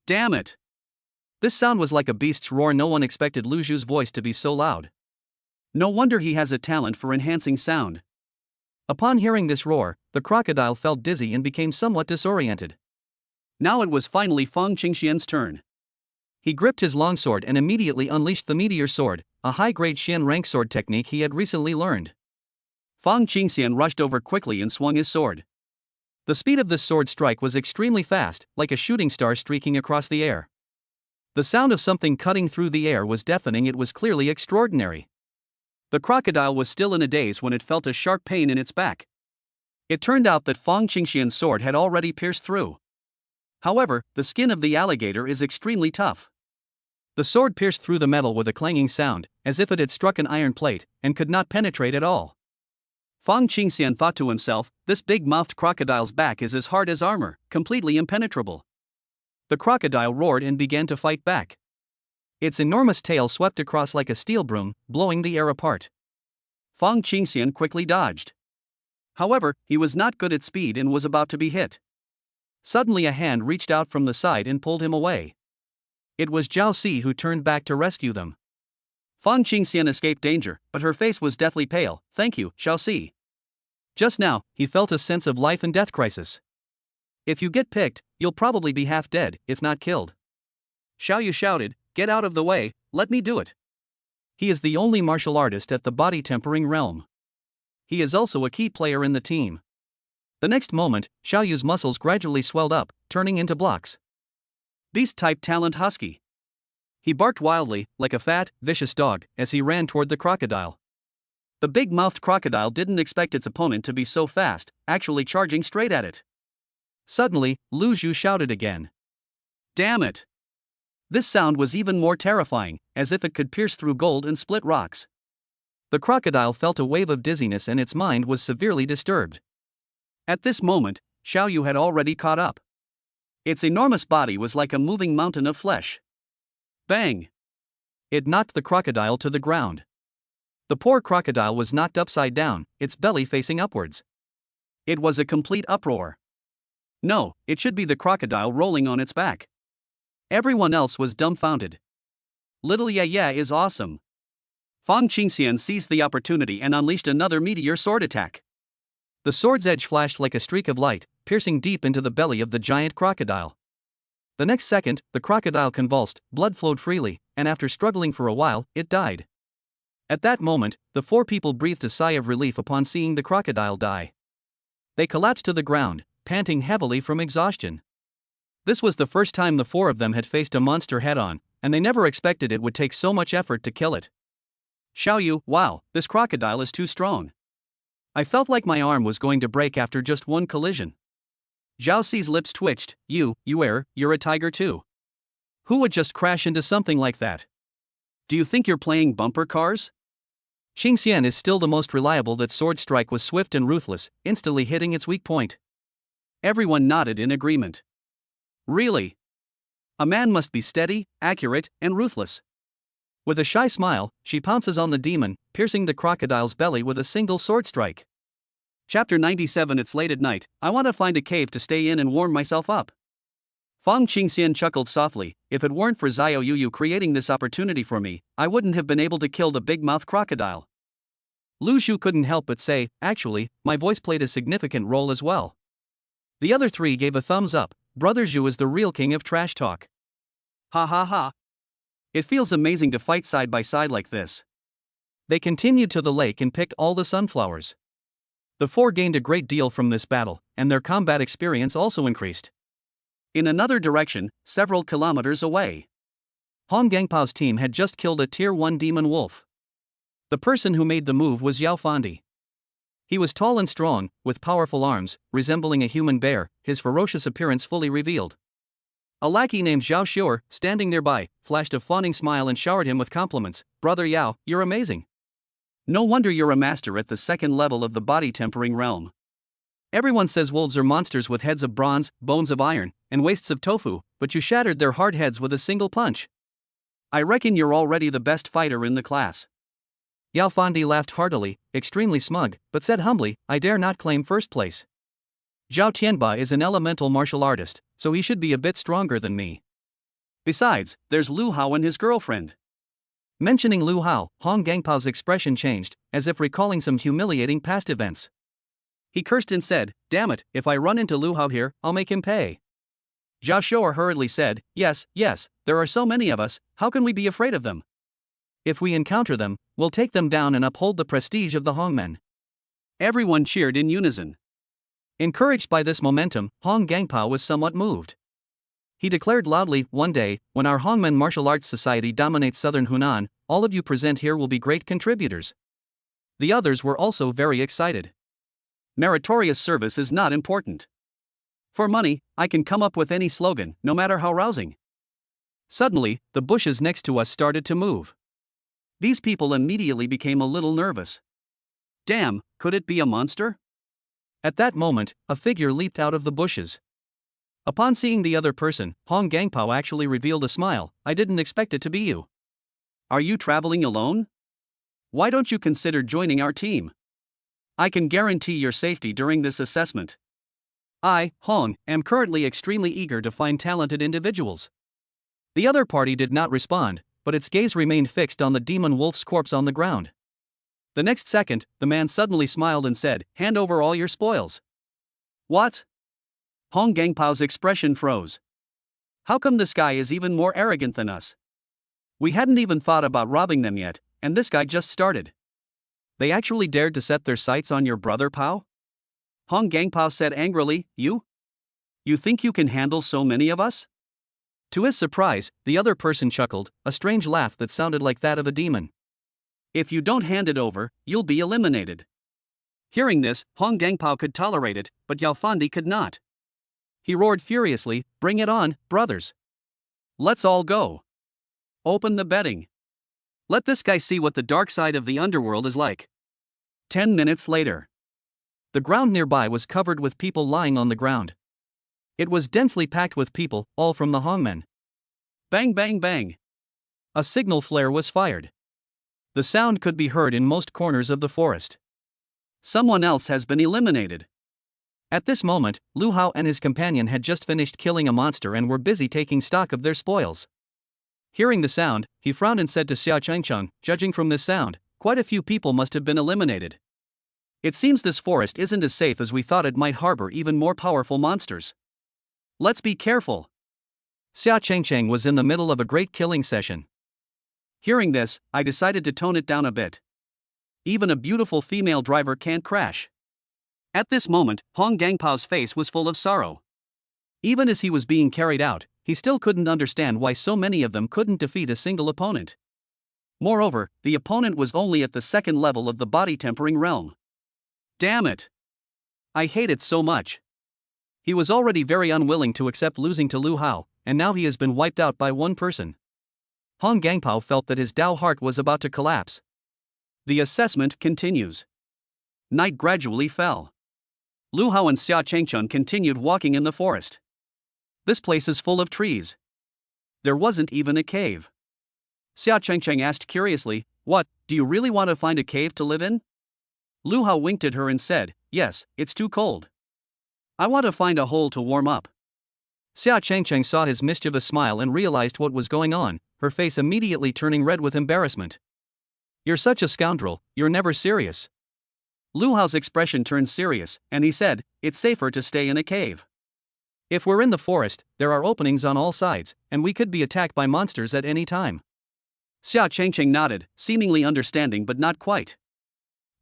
Damn it! This sound was like a beast's roar. No one expected Lu Zhu's voice to be so loud. No wonder he has a talent for enhancing sound. Upon hearing this roar, the crocodile felt dizzy and became somewhat disoriented. Now it was finally Fang Qingxian's turn. He gripped his longsword and immediately unleashed the meteor sword, a high-grade Xian rank sword technique he had recently learned. Fang Qingxian rushed over quickly and swung his sword. The speed of this sword strike was extremely fast, like a shooting star streaking across the air. The sound of something cutting through the air was deafening. It was clearly extraordinary. The crocodile was still in a daze when it felt a sharp pain in its back. It turned out that Fang Qingxian's sword had already pierced through. However, the skin of the alligator is extremely tough. The sword pierced through the metal with a clanging sound, as if it had struck an iron plate, and could not penetrate at all. Fang Qingxian thought to himself, "This big-mouthed crocodile's back is as hard as armor, completely impenetrable." The crocodile roared and began to fight back. Its enormous tail swept across like a steel broom, blowing the air apart. Fang Qingxian quickly dodged. However, he was not good at speed and was about to be hit. Suddenly a hand reached out from the side and pulled him away. It was Zhao Si who turned back to rescue them. Fang Qingxian escaped danger, but her face was deathly pale. "Thank you, Zhao Si." Just now, he felt a sense of life and death crisis. "If you get picked, you'll probably be half dead, if not killed." Xiaoyu shouted, "Get out of the way, let me do it." He is the only martial artist at the body tempering realm. He is also a key player in the team. The next moment, Xiaoyu's muscles gradually swelled up, turning into blocks. Beast-type talent husky. He barked wildly, like a fat, vicious dog, as he ran toward the crocodile. The big-mouthed crocodile didn't expect its opponent to be so fast, actually charging straight at it. Suddenly, Lu Zhu shouted again. Damn it! This sound was even more terrifying, as if it could pierce through gold and split rocks. The crocodile felt a wave of dizziness and its mind was severely disturbed. At this moment, Xiaoyu had already caught up. Its enormous body was like a moving mountain of flesh. Bang! It knocked the crocodile to the ground. The poor crocodile was knocked upside down, its belly facing upwards. It was a complete uproar. No, it should be the crocodile rolling on its back. Everyone else was dumbfounded. Little Ya is awesome. Fang Qingxian seized the opportunity and unleashed another meteor sword attack. The sword's edge flashed like a streak of light, piercing deep into the belly of the giant crocodile. The next second, the crocodile convulsed, blood flowed freely, and after struggling for a while, it died. At that moment, the four people breathed a sigh of relief upon seeing the crocodile die. They collapsed to the ground, panting heavily from exhaustion. This was the first time the four of them had faced a monster head-on, and they never expected it would take so much effort to kill it. Xiaoyu, wow, this crocodile is too strong. I felt like my arm was going to break after just one collision. Zhao Si's lips twitched. You're a tiger too. Who would just crash into something like that? Do you think you're playing bumper cars? Qingxian is still the most reliable. That sword strike was swift and ruthless, instantly hitting its weak point. Everyone nodded in agreement. Really? A man must be steady, accurate, and ruthless. With a shy smile, she pounces on the demon, piercing the crocodile's belly with a single sword strike. Chapter 97. It's late at night, I want to find a cave to stay in and warm myself up. Fang Qingxian chuckled softly. If it weren't for Xiao Yu creating this opportunity for me, I wouldn't have been able to kill the big-mouth crocodile. Lu Zhu couldn't help but say, actually, my voice played a significant role as well. The other three gave a thumbs up. Brother Zhu is the real king of trash talk. Ha ha ha. It feels amazing to fight side by side like this. They continued to the lake and picked all the sunflowers. The four gained a great deal from this battle, and their combat experience also increased. In another direction, several kilometers away, Hong Gangpao's team had just killed a Tier 1 demon wolf. The person who made the move was Yao Fandi. He was tall and strong, with powerful arms, resembling a human bear, his ferocious appearance fully revealed. A lackey named Zhao Shuer, standing nearby, flashed a fawning smile and showered him with compliments. Brother Yao, you're amazing. No wonder you're a master at the second level of the body tempering realm. Everyone says wolves are monsters with heads of bronze, bones of iron, and waists of tofu, but you shattered their hard heads with a single punch. I reckon you're already the best fighter in the class. Yao Fandi laughed heartily, extremely smug, but said humbly, I dare not claim first place. Zhao Tianba is an elemental martial artist, so he should be a bit stronger than me. Besides, there's Lu Hao and his girlfriend. Mentioning Lu Hao, Hong Gangpao's expression changed, as if recalling some humiliating past events. He cursed and said, damn it, if I run into Lu Hao here, I'll make him pay. Zhao Shuer hurriedly said, yes, there are so many of us, how can we be afraid of them? If we encounter them, we'll take them down and uphold the prestige of the Hongmen. Everyone cheered in unison. Encouraged by this momentum, Hong Gangpao was somewhat moved. He declared loudly, one day, when our Hongmen Martial Arts Society dominates southern Hunan, all of you present here will be great contributors. The others were also very excited. Meritorious service is not important. For money, I can come up with any slogan, no matter how rousing. Suddenly, the bushes next to us started to move. These people immediately became a little nervous. Damn, could it be a monster? At that moment, a figure leaped out of the bushes. Upon seeing the other person, Hong Gangpao actually revealed a smile. I didn't expect it to be you. Are you traveling alone? Why don't you consider joining our team? I can guarantee your safety during this assessment. I, Hong, am currently extremely eager to find talented individuals. The other party did not respond, but its gaze remained fixed on the demon wolf's corpse on the ground. The next second, the man suddenly smiled and said, hand over all your spoils. What? Hong Gangpao's expression froze. How come this guy is even more arrogant than us? We hadn't even thought about robbing them yet, and this guy just started. They actually dared to set their sights on your brother Pao? Hong Gangpao said angrily, You think you can handle so many of us? To his surprise, the other person chuckled, a strange laugh that sounded like that of a demon. If you don't hand it over, you'll be eliminated. Hearing this, Hong Gangpao could tolerate it, but Yao Fandi could not. He roared furiously, bring it on, brothers. Let's all go. Open the betting. Let this guy see what the dark side of the underworld is like. 10 minutes later. The ground nearby was covered with people lying on the ground. It was densely packed with people, all from the Hongmen. Bang bang bang. A signal flare was fired. The sound could be heard in most corners of the forest. Someone else has been eliminated. At this moment, Lu Hao and his companion had just finished killing a monster and were busy taking stock of their spoils. Hearing the sound, he frowned and said to Xia Chengcheng, judging from this sound, quite a few people must have been eliminated. It seems this forest isn't as safe as we thought it might harbor even more powerful monsters. Let's be careful. Xia Chengcheng was in the middle of a great killing session. Hearing this, I decided to tone it down a bit. Even a beautiful female driver can't crash. At this moment, Hong Gangpao's face was full of sorrow. Even as he was being carried out, he still couldn't understand why so many of them couldn't defeat a single opponent. Moreover, the opponent was only at the second level of the body tempering realm. Damn it! I hate it so much. He was already very unwilling to accept losing to Lu Hao, and now he has been wiped out by one person. Hong Gangpao felt that his Dao heart was about to collapse. The assessment continues. Night gradually fell. Lu Hao and Xia Chengcheng continued walking in the forest. This place is full of trees. There wasn't even a cave. Xia Chengcheng asked curiously, What, do you really want to find a cave to live in? Lu Hao winked at her and said, Yes, it's too cold. I want to find a hole to warm up. Xia Chengcheng saw his mischievous smile and realized what was going on, her face immediately turning red with embarrassment. You're such a scoundrel, you're never serious. Lu Hao's expression turned serious, and he said, It's safer to stay in a cave. If we're in the forest, there are openings on all sides, and we could be attacked by monsters at any time. Xia Changcheng nodded, seemingly understanding but not quite.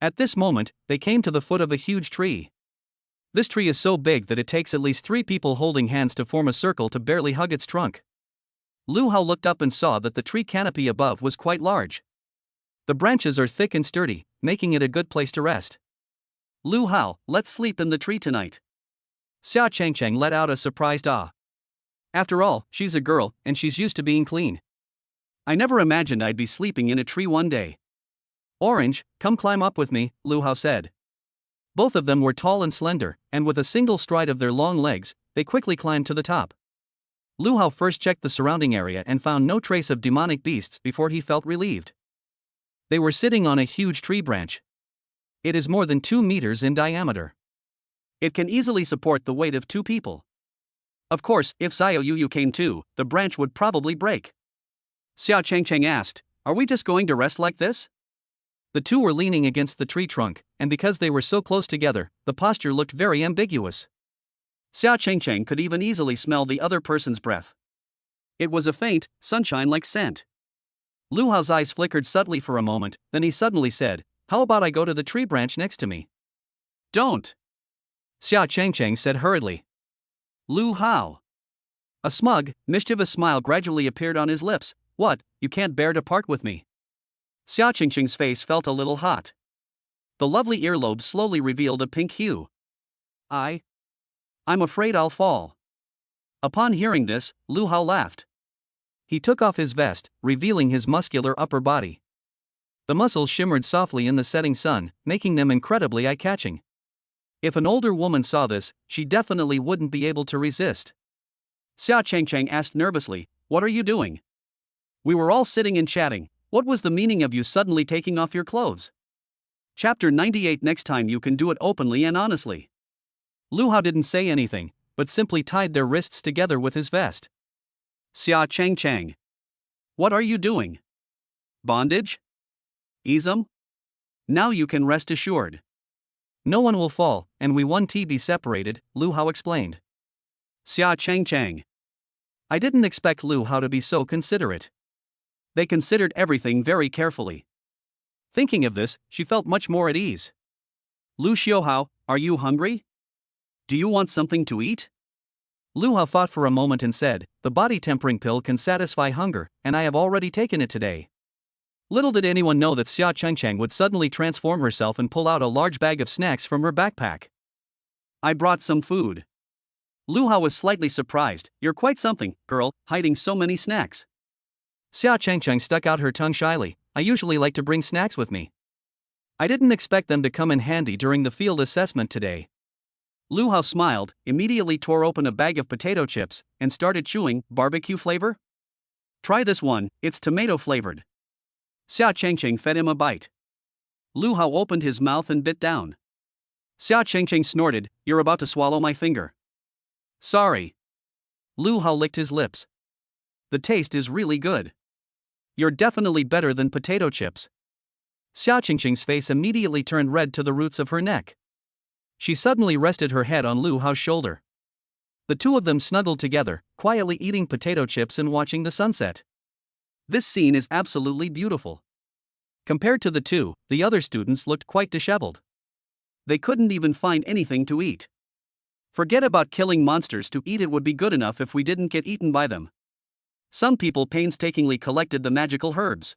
At this moment, they came to the foot of a huge tree. This tree is so big that it takes at least 3 people holding hands to form a circle to barely hug its trunk. Lu Hao looked up and saw that the tree canopy above was quite large. The branches are thick and sturdy, making it a good place to rest. Lu Hao, let's sleep in the tree tonight. Xia Changcheng let out a surprised ah. After all, she's a girl, and she's used to being clean. I never imagined I'd be sleeping in a tree one day. Orange, come climb up with me, Lu Hao said. Both of them were tall and slender, and with a single stride of their long legs, they quickly climbed to the top. Lu Hao first checked the surrounding area and found no trace of demonic beasts before he felt relieved. They were sitting on a huge tree branch. It is more than 2 meters in diameter. It can easily support the weight of 2 people. Of course, if Xiao Yu came too, the branch would probably break. Xia Changcheng asked, "Are we just going to rest like this?" The two were leaning against the tree trunk, and because they were so close together, the posture looked very ambiguous. Xia Changcheng could even easily smell the other person's breath. It was a faint, sunshine-like scent. Lu Hao's eyes flickered subtly for a moment, then he suddenly said, "How about I go to the tree branch next to me?" "Don't!" Xia Changcheng said hurriedly. Lu Hao. A smug, mischievous smile gradually appeared on his lips. "What, you can't bear to part with me?" Xia Changcheng's face felt a little hot. The lovely earlobes slowly revealed a pink hue. I'm afraid I'll fall." Upon hearing this, Lu Hao laughed. He took off his vest, revealing his muscular upper body. The muscles shimmered softly in the setting sun, making them incredibly eye-catching. If an older woman saw this, she definitely wouldn't be able to resist. Xia Changcheng asked nervously, "What are you doing?" "We were all sitting and chatting. What was the meaning of you suddenly taking off your clothes?" Chapter 98. Next time you can do it openly and honestly. Lu Hao didn't say anything, but simply tied their wrists together with his vest. Xia Changcheng. "What are you doing? Bondage? Ism? Now you can rest assured. No one will fall, and we won't be separated," Lu Hao explained. Xia Changcheng. I didn't expect Lu Hao to be so considerate. They considered everything very carefully. Thinking of this, she felt much more at ease. "Lu Xiaohao, are you hungry? Do you want something to eat?" Lu Hao thought for a moment and said, "The body tempering pill can satisfy hunger, and I have already taken it today." Little did anyone know that Xia Changcheng would suddenly transform herself and pull out a large bag of snacks from her backpack. "I brought some food." Lu Hao was slightly surprised. "You're quite something, girl, hiding so many snacks." Xia Changcheng stuck out her tongue shyly. "I usually like to bring snacks with me. I didn't expect them to come in handy during the field assessment today." Lu Hao smiled, immediately tore open a bag of potato chips, and started chewing. "Barbecue flavor? Try this one, it's tomato flavored." Xia Changcheng fed him a bite. Lu Hao opened his mouth and bit down. Xia Changcheng snorted, "You're about to swallow my finger." "Sorry." Lu Hao licked his lips. "The taste is really good. You're definitely better than potato chips." Xia Changcheng's face immediately turned red to the roots of her neck. She suddenly rested her head on Lu Hao's shoulder. The two of them snuggled together, quietly eating potato chips and watching the sunset. This scene is absolutely beautiful. Compared to the two, the other students looked quite disheveled. They couldn't even find anything to eat. Forget about killing monsters to eat, it would be good enough if we didn't get eaten by them. Some people painstakingly collected the magical herbs.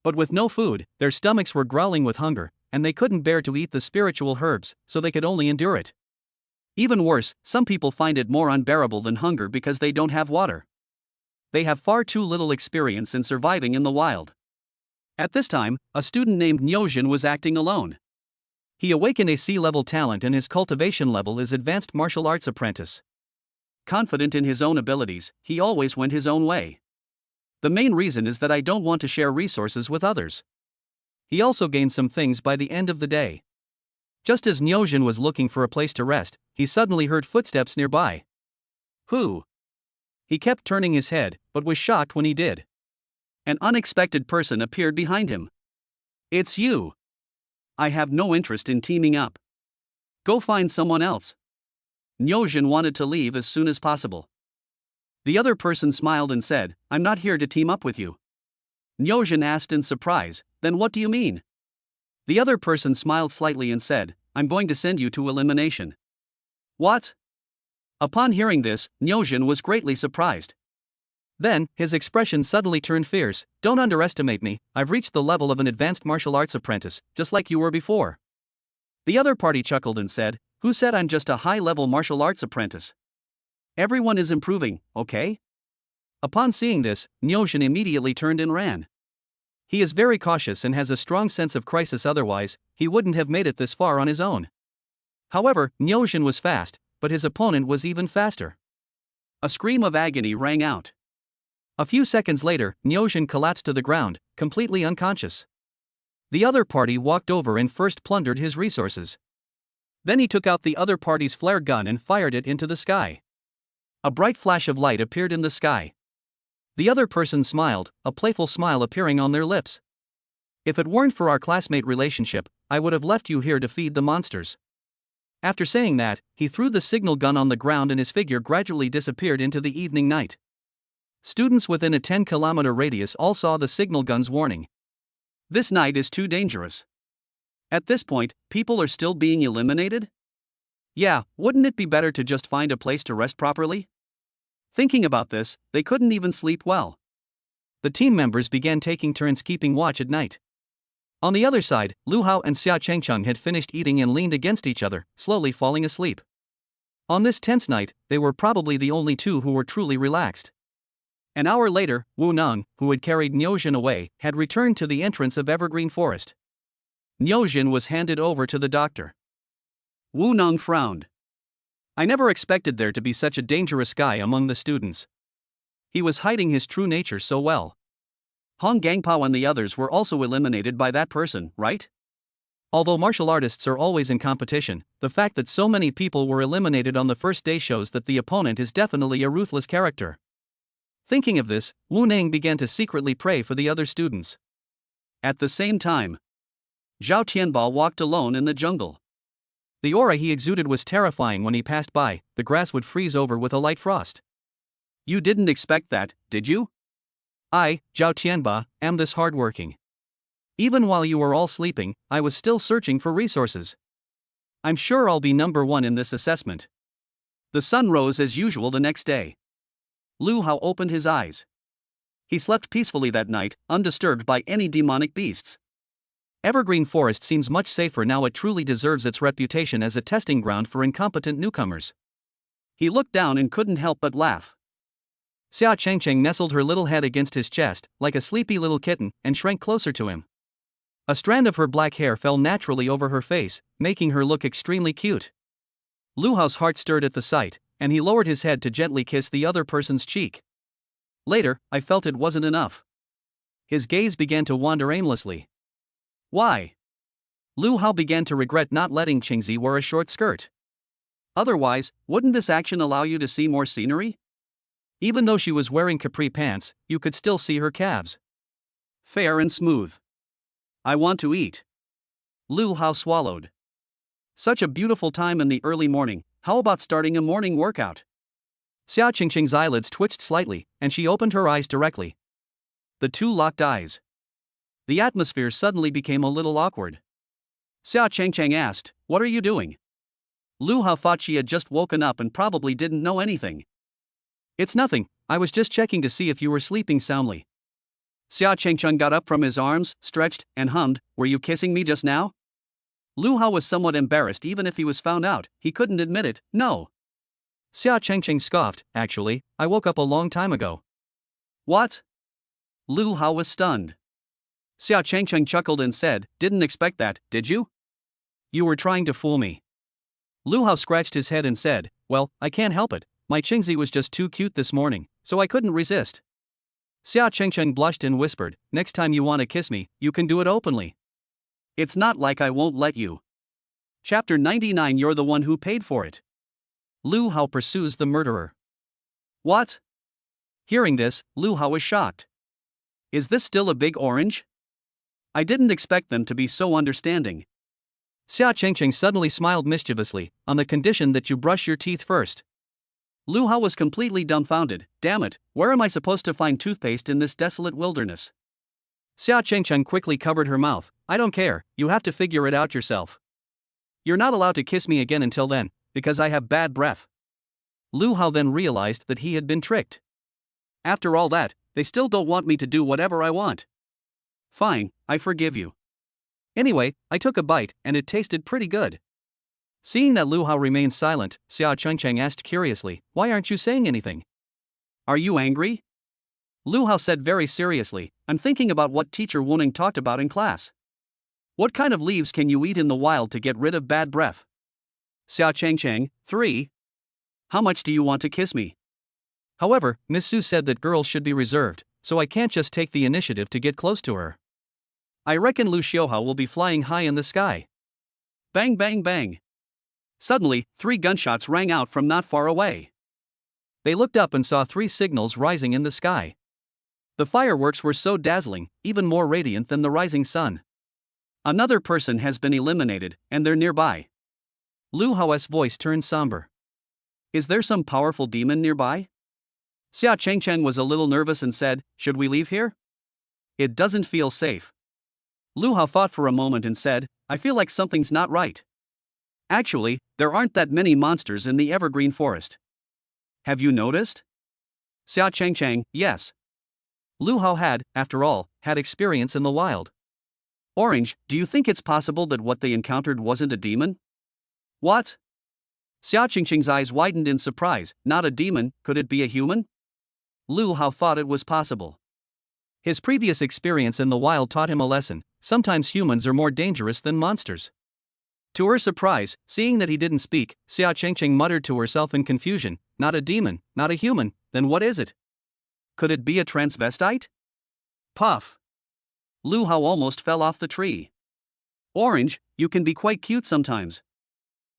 But with no food, their stomachs were growling with hunger, and they couldn't bear to eat the spiritual herbs, so they could only endure it. Even worse, some people find it more unbearable than hunger because they don't have water. They have far too little experience in surviving in the wild. At this time, a student named Niuzhen was acting alone. He awakened a C-level talent and his cultivation level is advanced martial arts apprentice. Confident in his own abilities, he always went his own way. "The main reason is that I don't want to share resources with others." He also gained some things by the end of the day. Just as Niuzhen was looking for a place to rest, he suddenly heard footsteps nearby. "Who?" He kept turning his head, but was shocked when he did. An unexpected person appeared behind him. "It's you. I have no interest in teaming up. Go find someone else." Nyojin wanted to leave as soon as possible. The other person smiled and said, "I'm not here to team up with you." Nyojin asked in surprise, "Then what do you mean?" The other person smiled slightly and said, "I'm going to send you to elimination." What? Upon hearing this, Nyojin was greatly surprised. Then, his expression suddenly turned fierce. "Don't underestimate me, I've reached the level of an advanced martial arts apprentice, just like you were before." The other party chuckled and said, "Who said I'm just a high-level martial arts apprentice? Everyone is improving, okay?" Upon seeing this, Nyojin immediately turned and ran. He is very cautious and has a strong sense of crisis, otherwise, he wouldn't have made it this far on his own. However, Nyojin was fast, but his opponent was even faster. A scream of agony rang out. A few seconds later, Nyojin collapsed to the ground, completely unconscious. The other party walked over and first plundered his resources. Then he took out the other party's flare gun and fired it into the sky. A bright flash of light appeared in the sky. The other person smiled, a playful smile appearing on their lips. "If it weren't for our classmate relationship, I would have left you here to feed the monsters." After saying that, he threw the signal gun on the ground and his figure gradually disappeared into the evening night. Students within a 10-kilometer radius all saw the signal gun's warning. This night is too dangerous. At this point, people are still being eliminated? Yeah, wouldn't it be better to just find a place to rest properly? Thinking about this, they couldn't even sleep well. The team members began taking turns keeping watch at night. On the other side, Lu Hao and Xia Chengcheng had finished eating and leaned against each other, slowly falling asleep. On this tense night, they were probably the only two who were truly relaxed. An hour later, Wu Neng, who had carried Nyojin away, had returned to the entrance of Evergreen Forest. Nyojin was handed over to the doctor. Wu Neng frowned. "I never expected there to be such a dangerous guy among the students. He was hiding his true nature so well. Hong Gangpao and the others were also eliminated by that person, right?" Although martial artists are always in competition, the fact that so many people were eliminated on the first day shows that the opponent is definitely a ruthless character. Thinking of this, Wu Neng began to secretly pray for the other students. At the same time, Zhao Tianba walked alone in the jungle. The aura he exuded was terrifying. When he passed by, the grass would freeze over with a light frost. "You didn't expect that, did you?" "I, Zhao Tianba, am this hardworking. Even while you were all sleeping, I was still searching for resources. I'm sure I'll be number one in this assessment." The sun rose as usual the next day. Lu Hao opened his eyes. He slept peacefully that night, undisturbed by any demonic beasts. Evergreen Forest seems much safer now. It truly deserves its reputation as a testing ground for incompetent newcomers. He looked down and couldn't help but laugh. Xia Chengcheng nestled her little head against his chest, like a sleepy little kitten, and shrank closer to him. A strand of her black hair fell naturally over her face, making her look extremely cute. Lu Hao's heart stirred at the sight, and he lowered his head to gently kiss the other person's cheek. Later, I felt it wasn't enough. His gaze began to wander aimlessly. Why? Lu Hao began to regret not letting Qingzi wear a short skirt. Otherwise, wouldn't this action allow you to see more scenery? Even though she was wearing capri pants, you could still see her calves. Fair and smooth. I want to eat. Lu Hao swallowed. Such a beautiful time in the early morning. How about starting a morning workout? Xia Qingqing's eyelids twitched slightly, and she opened her eyes directly. The two locked eyes. The atmosphere suddenly became a little awkward. Xia Chengcheng asked, "What are you doing?" Lu Hao thought she had just woken up and probably didn't know anything. "It's nothing, I was just checking to see if you were sleeping soundly." Xia Chengcheng got up from his arms, stretched, and hummed, "Were you kissing me just now?" Lu Hao was somewhat embarrassed. Even if he was found out, he couldn't admit it. "No." Xia Chengcheng scoffed, "Actually, I woke up a long time ago." "What?" Lu Hao was stunned. Xia Chengcheng chuckled and said, "Didn't expect that, did you? You were trying to fool me." Lu Hao scratched his head and said, "Well, I can't help it. My Qingzi was just too cute this morning, so I couldn't resist." Xia Chengcheng blushed and whispered, "Next time you want to kiss me, you can do it openly. It's not like I won't let you." Chapter 99. You're the one who paid for it. Lu Hao pursues the murderer. What? Hearing this, Lu Hao was shocked. Is this still a big orange? I didn't expect them to be so understanding. Xia Chengcheng suddenly smiled mischievously, on the condition that you brush your teeth first. Lu Hao was completely dumbfounded. Damn it, where am I supposed to find toothpaste in this desolate wilderness? Xia Chengcheng quickly covered her mouth. I don't care, you have to figure it out yourself. You're not allowed to kiss me again until then, because I have bad breath. Lu Hao then realized that he had been tricked. After all that, they still don't want me to do whatever I want. Fine, I forgive you. Anyway, I took a bite, and it tasted pretty good. Seeing that Lu Hao remained silent, Xia Chengcheng asked curiously, why aren't you saying anything? Are you angry? Lu Hao said very seriously, I'm thinking about what teacher Wuning talked about in class. What kind of leaves can you eat in the wild to get rid of bad breath? Xia Chengcheng, 3. How much do you want to kiss me? However, Miss Su said that girls should be reserved, so I can't just take the initiative to get close to her. I reckon Lu Xiaohao will be flying high in the sky. Bang bang bang. Suddenly, 3 gunshots rang out from not far away. They looked up and saw 3 signals rising in the sky. The fireworks were so dazzling, even more radiant than the rising sun. Another person has been eliminated, and they're nearby. Lu Hao's voice turned somber. Is there some powerful demon nearby? Xia Chengcheng was a little nervous and said, should we leave here? It doesn't feel safe. Lu Hao thought for a moment and said, I feel like something's not right. Actually, there aren't that many monsters in the evergreen forest. Have you noticed? Xia Chengcheng, yes. Lu Hao had, after all, had experience in the wild. Orange, do you think it's possible that what they encountered wasn't a demon? What? Xia Chengcheng's eyes widened in surprise. Not a demon, could it be a human? Lu Hao thought it was possible. His previous experience in the wild taught him a lesson. Sometimes humans are more dangerous than monsters. To her surprise, seeing that he didn't speak, Xia Chengcheng muttered to herself in confusion, not a demon, not a human, then what is it? Could it be a transvestite? Puff. Lu Hao almost fell off the tree. Orange, you can be quite cute sometimes.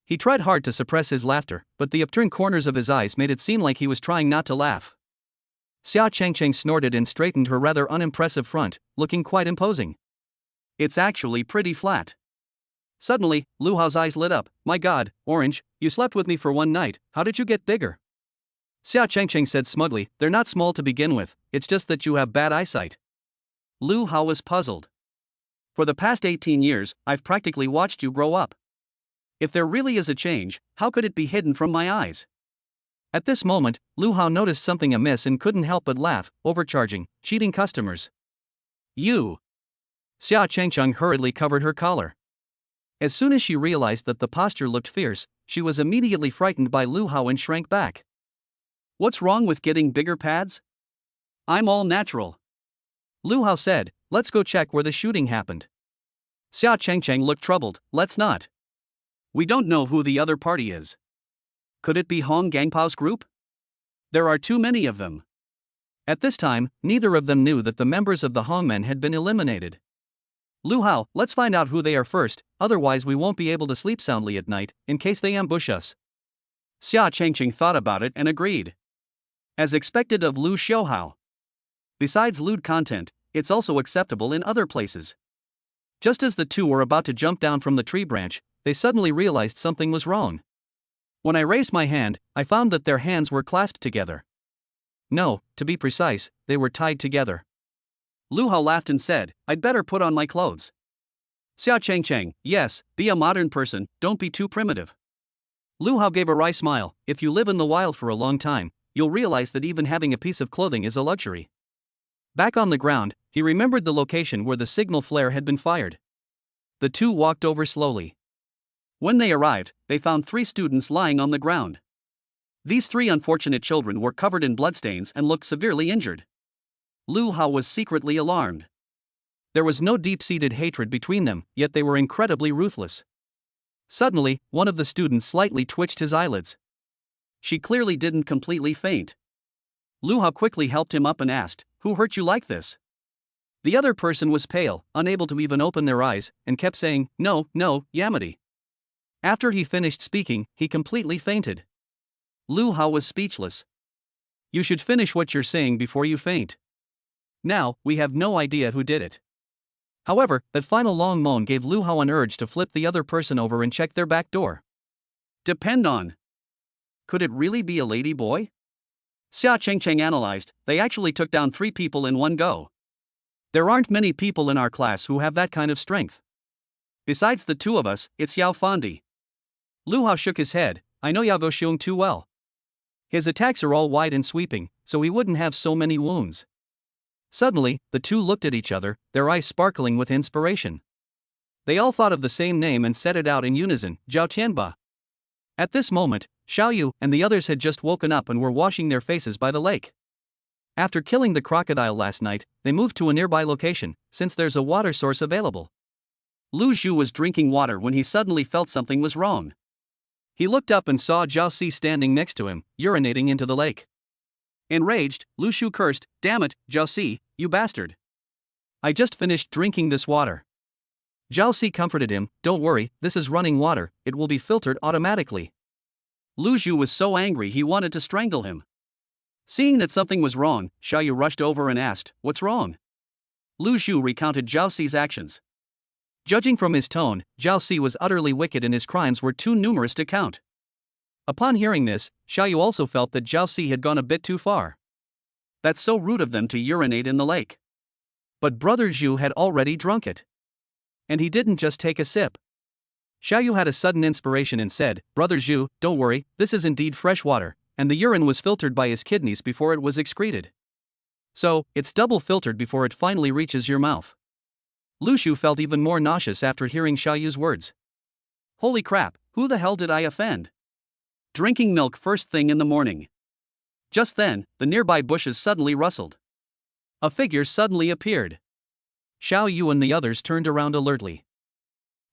He tried hard to suppress his laughter, but the upturned corners of his eyes made it seem like he was trying not to laugh. Xia Chengcheng snorted and straightened her rather unimpressive front, looking quite imposing. It's actually pretty flat. Suddenly, Lu Hao's eyes lit up. My god, Orange, you slept with me for one night, how did you get bigger? Xia Chengcheng said smugly, they're not small to begin with, it's just that you have bad eyesight. Lu Hao was puzzled. For the past 18 years, I've practically watched you grow up. If there really is a change, how could it be hidden from my eyes? At this moment, Lu Hao noticed something amiss and couldn't help but laugh, overcharging, cheating customers. You! Xia Chengcheng hurriedly covered her collar. As soon as she realized that the posture looked fierce, she was immediately frightened by Lu Hao and shrank back. What's wrong with getting bigger pads? I'm all natural. Lu Hao said, let's go check where the shooting happened. Xia Chengcheng looked troubled, let's not. We don't know who the other party is. Could it be Hong Gangpao's group? There are too many of them. At this time, neither of them knew that the members of the Hongmen had been eliminated. Lu Hao, let's find out who they are first, otherwise we won't be able to sleep soundly at night, in case they ambush us. Xia Chengcheng thought about it and agreed. As expected of Lu Xiaohao. Besides lewd content, it's also acceptable in other places. Just as the two were about to jump down from the tree branch, they suddenly realized something was wrong. When I raised my hand, I found that their hands were clasped together. No, to be precise, they were tied together. Lu Hao laughed and said, I'd better put on my clothes. Xia Chengcheng, yes, be a modern person, don't be too primitive. Lu Hao gave a wry smile, if you live in the wild for a long time, you'll realize that even having a piece of clothing is a luxury. Back on the ground, he remembered the location where the signal flare had been fired. The two walked over slowly. When they arrived, they found 3 students lying on the ground. These 3 unfortunate children were covered in bloodstains and looked severely injured. Lu Hao was secretly alarmed. There was no deep-seated hatred between them, yet they were incredibly ruthless. Suddenly, one of the students slightly twitched his eyelids. She clearly didn't completely faint. Lu Hao quickly helped him up and asked, who hurt you like this? The other person was pale, unable to even open their eyes, and kept saying, no, Yamadi. After he finished speaking, he completely fainted. Lu Hao was speechless. You should finish what you're saying before you faint. Now, we have no idea who did it. However, that final long moan gave Lu Hao an urge to flip the other person over and check their back door. Depend on. Could it really be a lady boy? Xia Chengcheng analyzed, they actually took down 3 people in one go. There aren't many people in our class who have that kind of strength. Besides the 2 of us, it's Yao Fandi. Lu Hao shook his head, I know Yao Goxiong too well. His attacks are all wide and sweeping, so he wouldn't have so many wounds. Suddenly, the 2 looked at each other, their eyes sparkling with inspiration. They all thought of the same name and said it out in unison, Zhao Tianba. At this moment, Xiao Yu and the others had just woken up and were washing their faces by the lake. After killing the crocodile last night, they moved to a nearby location, since there's a water source available. Lu Zhu was drinking water when he suddenly felt something was wrong. He looked up and saw Zhao Si standing next to him, urinating into the lake. Enraged, Lu Shu cursed, "Damn it, Zhao Si, you bastard. I just finished drinking this water." Zhao Si comforted him, "Don't worry, this is running water, it will be filtered automatically." Lu Zhu was so angry he wanted to strangle him. Seeing that something was wrong, Xiao Yu rushed over and asked, "What's wrong?" Lu Zhu recounted Zhao Si's actions. Judging from his tone, Zhao Si was utterly wicked and his crimes were too numerous to count. Upon hearing this, Xiao Yu also felt that Zhao Si had gone a bit too far. That's so rude of them to urinate in the lake. But Brother Zhu had already drunk it. And he didn't just take a sip. Xiao Yu had a sudden inspiration and said, "Brother Zhu, don't worry, this is indeed fresh water, and the urine was filtered by his kidneys before it was excreted. So, it's double filtered before it finally reaches your mouth." Lu Shu felt even more nauseous after hearing Xiao Yu's words. Holy crap, who the hell did I offend? Drinking milk first thing in the morning. Just then, the nearby bushes suddenly rustled. A figure suddenly appeared. Xiao Yu and the others turned around alertly.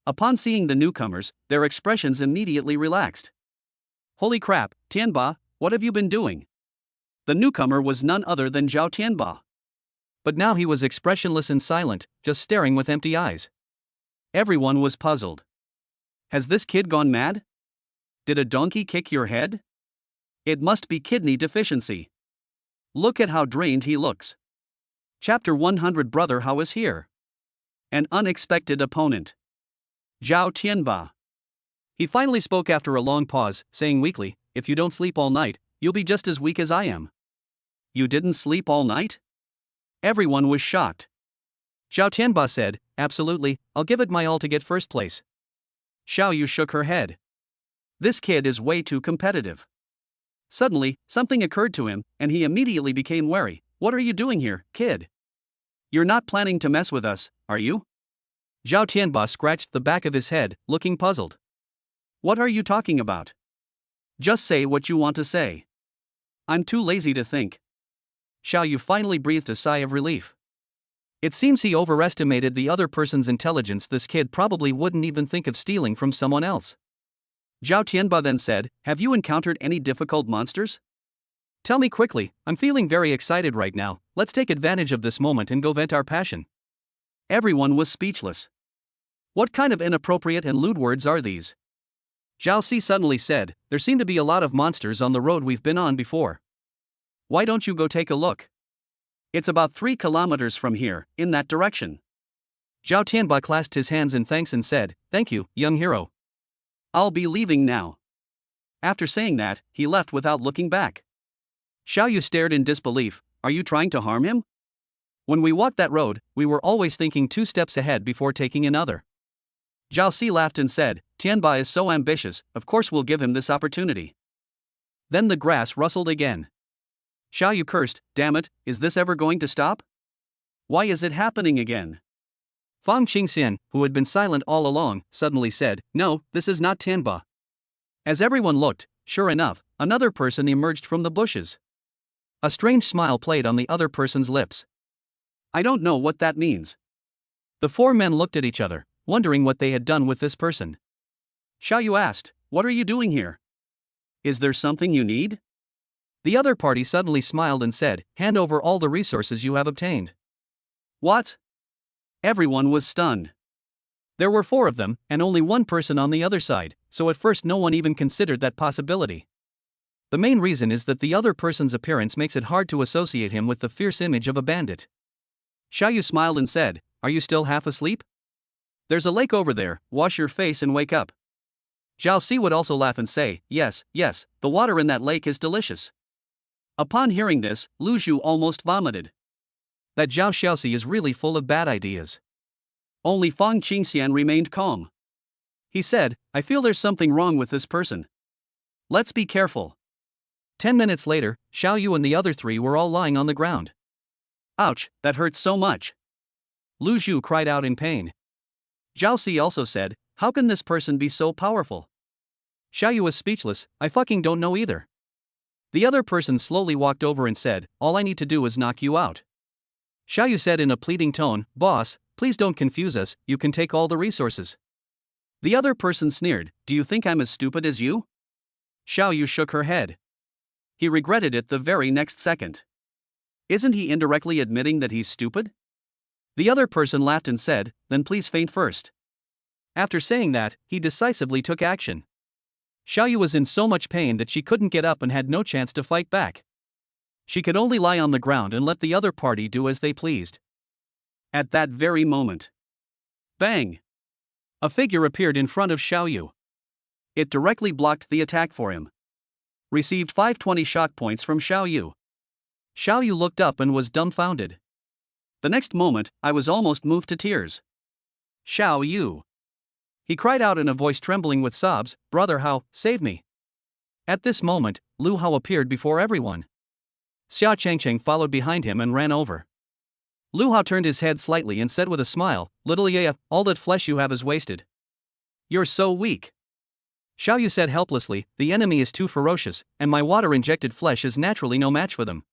Upon seeing the newcomers, their expressions immediately relaxed. Holy crap, Tianba, what have you been doing? The newcomer was none other than Zhao Tianba. But now he was expressionless and silent, just staring with empty eyes. Everyone was puzzled. Has this kid gone mad? Did a donkey kick your head? It must be kidney deficiency. Look at how drained he looks. Chapter 100 Brother Hao is here. An unexpected opponent. Zhao Tianba. He finally spoke after a long pause, saying weakly, "If you don't sleep all night, you'll be just as weak as I am." You didn't sleep all night? Everyone was shocked. Zhao Tianba said, "Absolutely, I'll give it my all to get first place." Xiao Yu shook her head. This kid is way too competitive. Suddenly, something occurred to him, and he immediately became wary. What are you doing here, kid? You're not planning to mess with us, are you? Zhao Tianba scratched the back of his head, looking puzzled. What are you talking about? Just say what you want to say. I'm too lazy to think. Xiao Yu finally breathed a sigh of relief. It seems he overestimated the other person's intelligence. This kid probably wouldn't even think of stealing from someone else. Zhao Tianba then said, "Have you encountered any difficult monsters? Tell me quickly, I'm feeling very excited right now, let's take advantage of this moment and go vent our passion." Everyone was speechless. What kind of inappropriate and lewd words are these? Zhao Si suddenly said, "There seem to be a lot of monsters on the road we've been on before. Why don't you go take a look? It's about 3 kilometers from here, in that direction." Zhao Tianba clasped his hands in thanks and said, "Thank you, young hero. I'll be leaving now." After saying that, he left without looking back. Xiao Yu stared in disbelief. Are you trying to harm him? When we walked that road, we were always thinking 2 steps ahead before taking another. Zhao Si laughed and said, Tianba is so ambitious, of course we'll give him this opportunity. Then the grass rustled again. Xiao Yu cursed, damn it, is this ever going to stop? Why is it happening again? Fang Qingxian, who had been silent all along, suddenly said, no, this is not Tianba. As everyone looked, sure enough, another person emerged from the bushes. A strange smile played on the other person's lips. I don't know what that means. The 4 men looked at each other, wondering what they had done with this person. Xiao Yu asked, what are you doing here? Is there something you need? The other party suddenly smiled and said, hand over all the resources you have obtained. What? Everyone was stunned. There were 4 of them, and only 1 person on the other side, so at first no one even considered that possibility. The main reason is that the other person's appearance makes it hard to associate him with the fierce image of a bandit. Xiao Yu smiled and said, are you still half asleep? There's a lake over there, wash your face and wake up. Zhao Si would also laugh and say, yes, the water in that lake is delicious. Upon hearing this, Lu Zhu almost vomited. That Zhao Xiaoxi is really full of bad ideas. Only Fang Qingxian remained calm. He said, I feel there's something wrong with this person. Let's be careful. 10 minutes later, Xiao Yu and the other three were all lying on the ground. Ouch, that hurts so much. Lu Zhu cried out in pain. Zhao Si also said, how can this person be so powerful? Xiao Yu was speechless, I fucking don't know either. The other person slowly walked over and said, all I need to do is knock you out. Xiao Yu said in a pleading tone, boss, please don't confuse us, you can take all the resources. The other person sneered, do you think I'm as stupid as you? Xiao Yu shook her head. He regretted it the very next second. Isn't he indirectly admitting that he's stupid? The other person laughed and said, then please faint first. After saying that, he decisively took action. Xiao Yu was in so much pain that she couldn't get up and had no chance to fight back. She could only lie on the ground and let the other party do as they pleased. At that very moment, bang! A figure appeared in front of Xiao Yu. It directly blocked the attack for him. Received 520 shock points from Xiao Yu. Xiao Yu looked up and was dumbfounded. The next moment, I was almost moved to tears. Xiao Yu. He cried out in a voice trembling with sobs, Brother Hao, save me. At this moment, Lu Hao appeared before everyone. Xia Chengcheng followed behind him and ran over. Lu Hao turned his head slightly and said with a smile, little Yaya, all that flesh you have is wasted. You're so weak. Xiao Yu said helplessly, the enemy is too ferocious, and my water-injected flesh is naturally no match for them.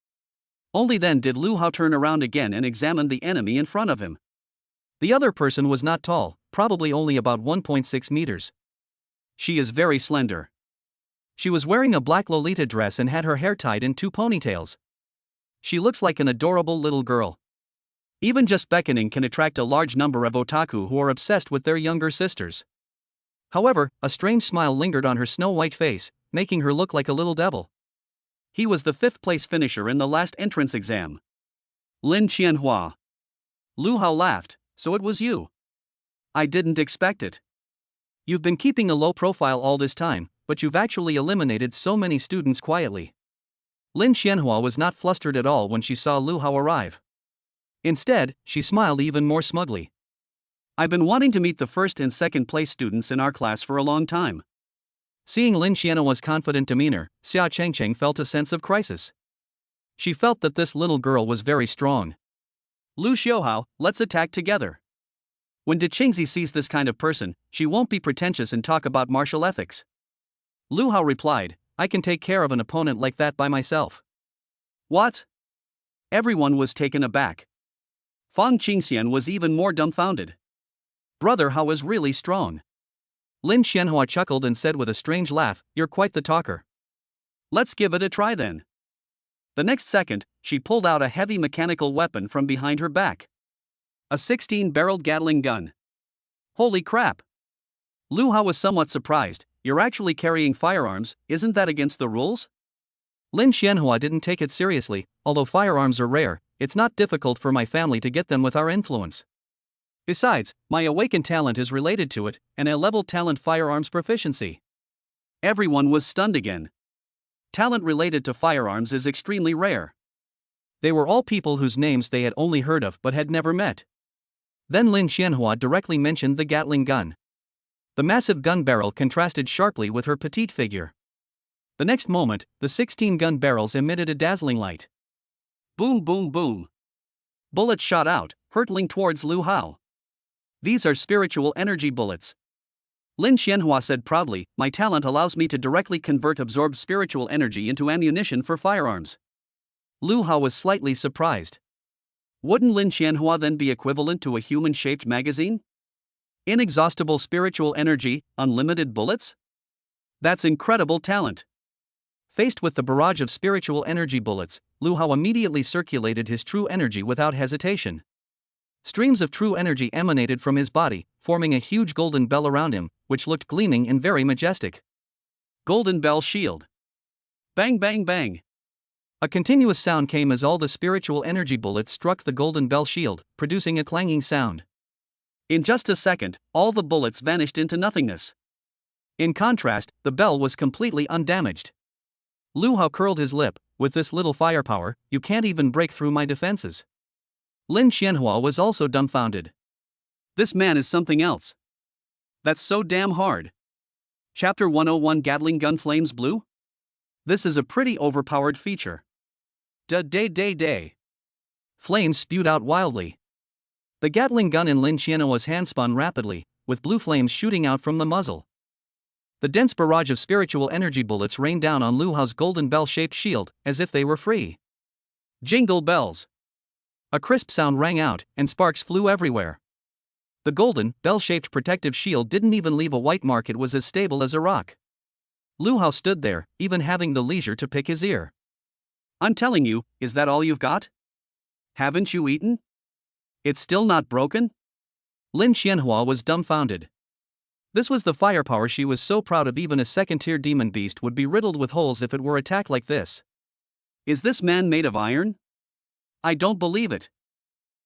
Only then did Lu Hao turn around again and examine the enemy in front of him. The other person was not tall, probably only about 1.6 meters. She is very slender. She was wearing a black Lolita dress and had her hair tied in 2 ponytails. She looks like an adorable little girl. Even just beckoning can attract a large number of otaku who are obsessed with their younger sisters. However, a strange smile lingered on her snow-white face, making her look like a little devil. He was the 5th-place finisher in the last entrance exam. Lin Qianhua. Lu Hao laughed, so it was you. I didn't expect it. You've been keeping a low profile all this time, but you've actually eliminated so many students quietly. Lin Qianhua was not flustered at all when she saw Lu Hao arrive. Instead, she smiled even more smugly. I've been wanting to meet the 1st and 2nd place students in our class for a long time. Seeing Lin Qianhua's confident demeanor, Xia Chengcheng felt a sense of crisis. She felt that this little girl was very strong. Lu Xiaohao, let's attack together. When De Qingzi sees this kind of person, she won't be pretentious and talk about martial ethics. Lu Hao replied, I can take care of an opponent like that by myself. What? Everyone was taken aback. Fang Qingxian was even more dumbfounded. Brother Hao is really strong. Lin Qianhua chuckled and said with a strange laugh, you're quite the talker. Let's give it a try then. The next second, she pulled out a heavy mechanical weapon from behind her back. A 16-barreled Gatling gun. Holy crap! Lu Hao was somewhat surprised, you're actually carrying firearms, isn't that against the rules? Lin Qianhua didn't take it seriously, although firearms are rare, it's not difficult for my family to get them with our influence. Besides, my awakened talent is related to it, and a level talent firearms proficiency. Everyone was stunned again. Talent related to firearms is extremely rare. They were all people whose names they had only heard of but had never met. Then Lin Qianhua directly mentioned the Gatling gun. The massive gun barrel contrasted sharply with her petite figure. The next moment, the 16-gun barrels emitted a dazzling light. Boom boom boom. Bullets shot out, hurtling towards Lu Hao. These are spiritual energy bullets. Lin Qianhua said proudly, my talent allows me to directly convert absorbed spiritual energy into ammunition for firearms. Lu Hao was slightly surprised. Wouldn't Lin Qianhua then be equivalent to a human-shaped magazine? Inexhaustible spiritual energy, unlimited bullets? That's incredible talent. Faced with the barrage of spiritual energy bullets, Lu Hao immediately circulated his true energy without hesitation. Streams of true energy emanated from his body, forming a huge golden bell around him, which looked gleaming and very majestic. Golden bell shield. Bang bang bang. A continuous sound came as all the spiritual energy bullets struck the golden bell shield, producing a clanging sound. In just a second, all the bullets vanished into nothingness. In contrast, the bell was completely undamaged. Lu Hao curled his lip. With this little firepower, you can't even break through my defenses. Lin Xianhua was also dumbfounded. This man is something else. That's so damn hard. Chapter 101 Gatling Gun Flames Blue? This is a pretty overpowered feature. Day. Flames spewed out wildly. The Gatling gun in Lin Xianhua's hand spun rapidly, with blue flames shooting out from the muzzle. The dense barrage of spiritual energy bullets rained down on Lu Hao's golden bell-shaped shield, as if they were free. Jingle bells! A crisp sound rang out, and sparks flew everywhere. The golden, bell-shaped protective shield didn't even leave a white mark. It was as stable as a rock. Lu Hao stood there, even having the leisure to pick his ear. I'm telling you, is that all you've got? Haven't you eaten? It's still not broken? Lin Xianhua was dumbfounded. This was the firepower she was so proud of. Even a second-tier demon beast would be riddled with holes if it were attacked like this. Is this man made of iron? I don't believe it.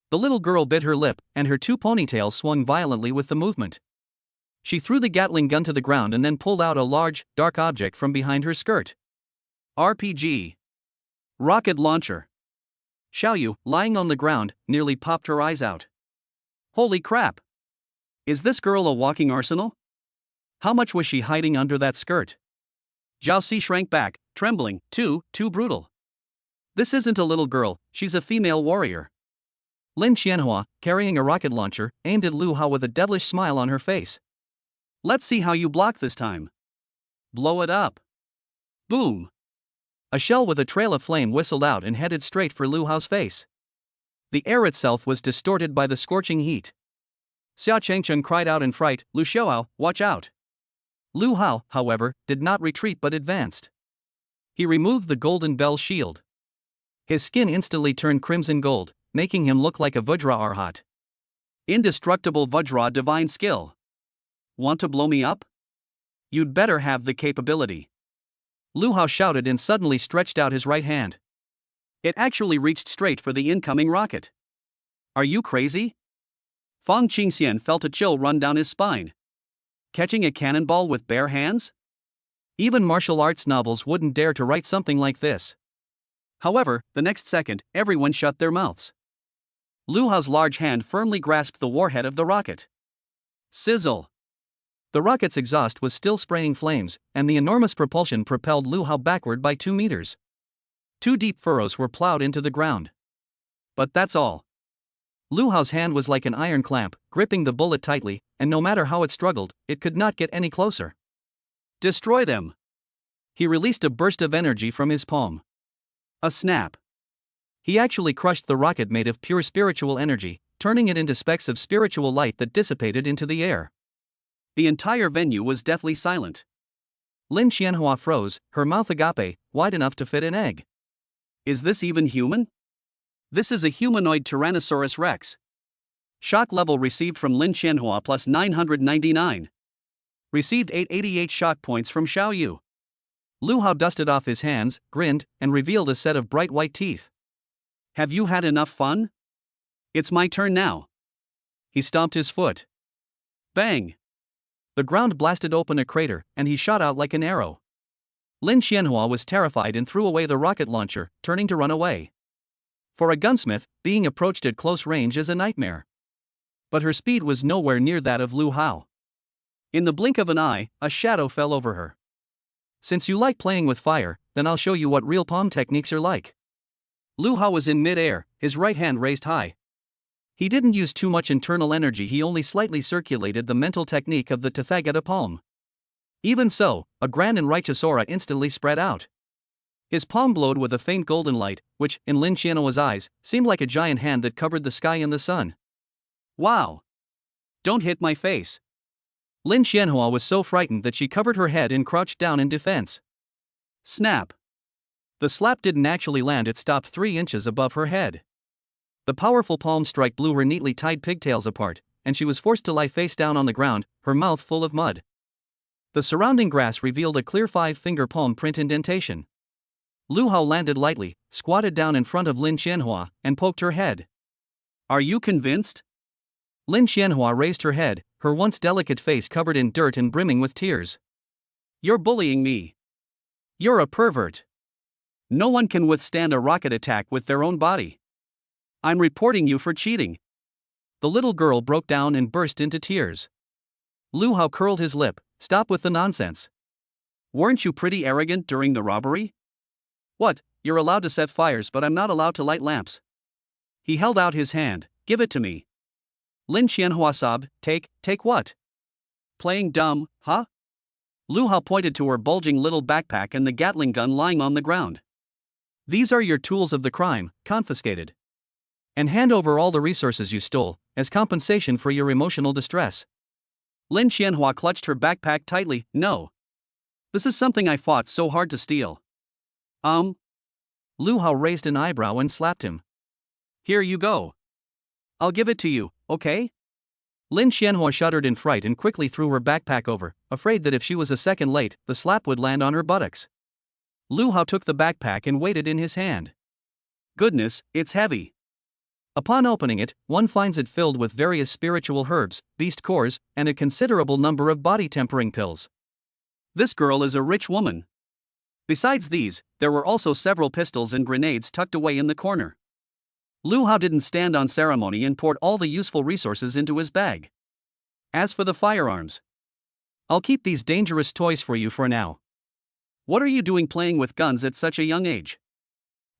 The little girl bit her lip, and her two ponytails swung violently with the movement. She threw the Gatling gun to the ground and then pulled out a large, dark object from behind her skirt. RPG. Rocket launcher. Xiaoyu, lying on the ground, nearly popped her eyes out. Holy crap! Is this girl a walking arsenal? How much was she hiding under that skirt? Zhao Si shrank back, trembling. Too brutal. This isn't a little girl, she's a female warrior. Lin Xianhua, carrying a rocket launcher, aimed at Lu Hao with a devilish smile on her face. Let's see how you block this time. Blow it up. Boom. A shell with a trail of flame whistled out and headed straight for Lu Hao's face. The air itself was distorted by the scorching heat. Xia Chengcheng cried out in fright, Lu Xiaoao, watch out. Lu Hao, however, did not retreat but advanced. He removed the golden bell shield. His skin instantly turned crimson gold, making him look like a Vajra Arhat. Indestructible Vajra divine skill. Want to blow me up? You'd better have the capability. Lu Hao shouted and suddenly stretched out his right hand. It actually reached straight for the incoming rocket. Are you crazy? Fang Qingxian felt a chill run down his spine. Catching a cannonball with bare hands? Even martial arts novels wouldn't dare to write something like this. However, the next second, everyone shut their mouths. Lu Hao's large hand firmly grasped the warhead of the rocket. Sizzle! The rocket's exhaust was still spraying flames, and the enormous propulsion propelled Lu Hao backward by 2 meters. 2 deep furrows were plowed into the ground. But that's all. Lu Hao's hand was like an iron clamp, gripping the bullet tightly, and no matter how it struggled, it could not get any closer. Destroy them! He released a burst of energy from his palm. A snap. He actually crushed the rocket made of pure spiritual energy, turning it into specks of spiritual light that dissipated into the air. The entire venue was deathly silent. Lin Xianhua froze, her mouth agape, wide enough to fit an egg. Is this even human? This is a humanoid Tyrannosaurus Rex. Shock level received from Lin Xianhua plus 999. Received 888 shock points from Xiaoyu. Lu Hao dusted off his hands, grinned, and revealed a set of bright white teeth. Have you had enough fun? It's my turn now. He stomped his foot. Bang! The ground blasted open a crater, and he shot out like an arrow. Lin Xianhua was terrified and threw away the rocket launcher, turning to run away. For a gunsmith, being approached at close range is a nightmare. But her speed was nowhere near that of Lu Hao. In the blink of an eye, a shadow fell over her. Since you like playing with fire, then I'll show you what real palm techniques are like. Lu Hao was in mid-air, his right hand raised high. He didn't use too much internal energy, he only slightly circulated the mental technique of the Tathagata palm. Even so, a grand and righteous aura instantly spread out. His palm glowed with a faint golden light, which, in Lin Xianhua's eyes, seemed like a giant hand that covered the sky and the sun. Wow! Don't hit my face! Lin Xianhua was so frightened that she covered her head and crouched down in defense. Snap! The slap didn't actually land, it stopped 3 inches above her head. The powerful palm strike blew her neatly tied pigtails apart, and she was forced to lie face down on the ground, her mouth full of mud. The surrounding grass revealed a clear 5-finger palm print indentation. Lu Hao landed lightly, squatted down in front of Lin Xianhua and poked her head. Are you convinced? Lin Xianhua raised her head, her once delicate face covered in dirt and brimming with tears. You're bullying me. You're a pervert. No one can withstand a rocket attack with their own body. I'm reporting you for cheating. The little girl broke down and burst into tears. Lu Hao curled his lip. Stop with the nonsense. Weren't you pretty arrogant during the robbery? What, you're allowed to set fires but I'm not allowed to light lamps? He held out his hand. Give it to me. Lin Xianhua sobbed. Take what? Playing dumb, huh? Lu Hao pointed to her bulging little backpack and the Gatling gun lying on the ground. These are your tools of the crime, confiscated. And hand over all the resources you stole, as compensation for your emotional distress. Lin Xianhua clutched her backpack tightly. No. This is something I fought so hard to steal. Lu Hao raised an eyebrow and slapped him. Here you go. I'll give it to you, okay? Lin Xianhua shuddered in fright and quickly threw her backpack over, afraid that if she was a second late, the slap would land on her buttocks. Lu Hao took the backpack and weighed it in his hand. Goodness, it's heavy. Upon opening it, one finds it filled with various spiritual herbs, beast cores, and a considerable number of body-tempering pills. This girl is a rich woman. Besides these, there were also several pistols and grenades tucked away in the corner. Lu Hao didn't stand on ceremony and poured all the useful resources into his bag. As for the firearms, I'll keep these dangerous toys for you for now. What are you doing playing with guns at such a young age?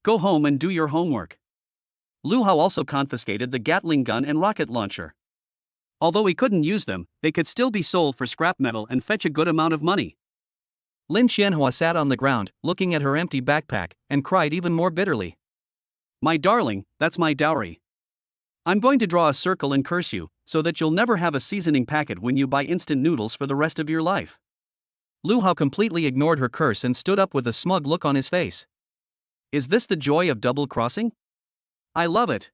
Go home and do your homework. Lu Hao also confiscated the Gatling gun and rocket launcher. Although he couldn't use them, they could still be sold for scrap metal and fetch a good amount of money. Lin Xianhua sat on the ground, looking at her empty backpack, and cried even more bitterly. My darling, that's my dowry. I'm going to draw a circle and curse you, so that you'll never have a seasoning packet when you buy instant noodles for the rest of your life. Lu Hao completely ignored her curse and stood up with a smug look on his face. Is this the joy of double-crossing? I love it.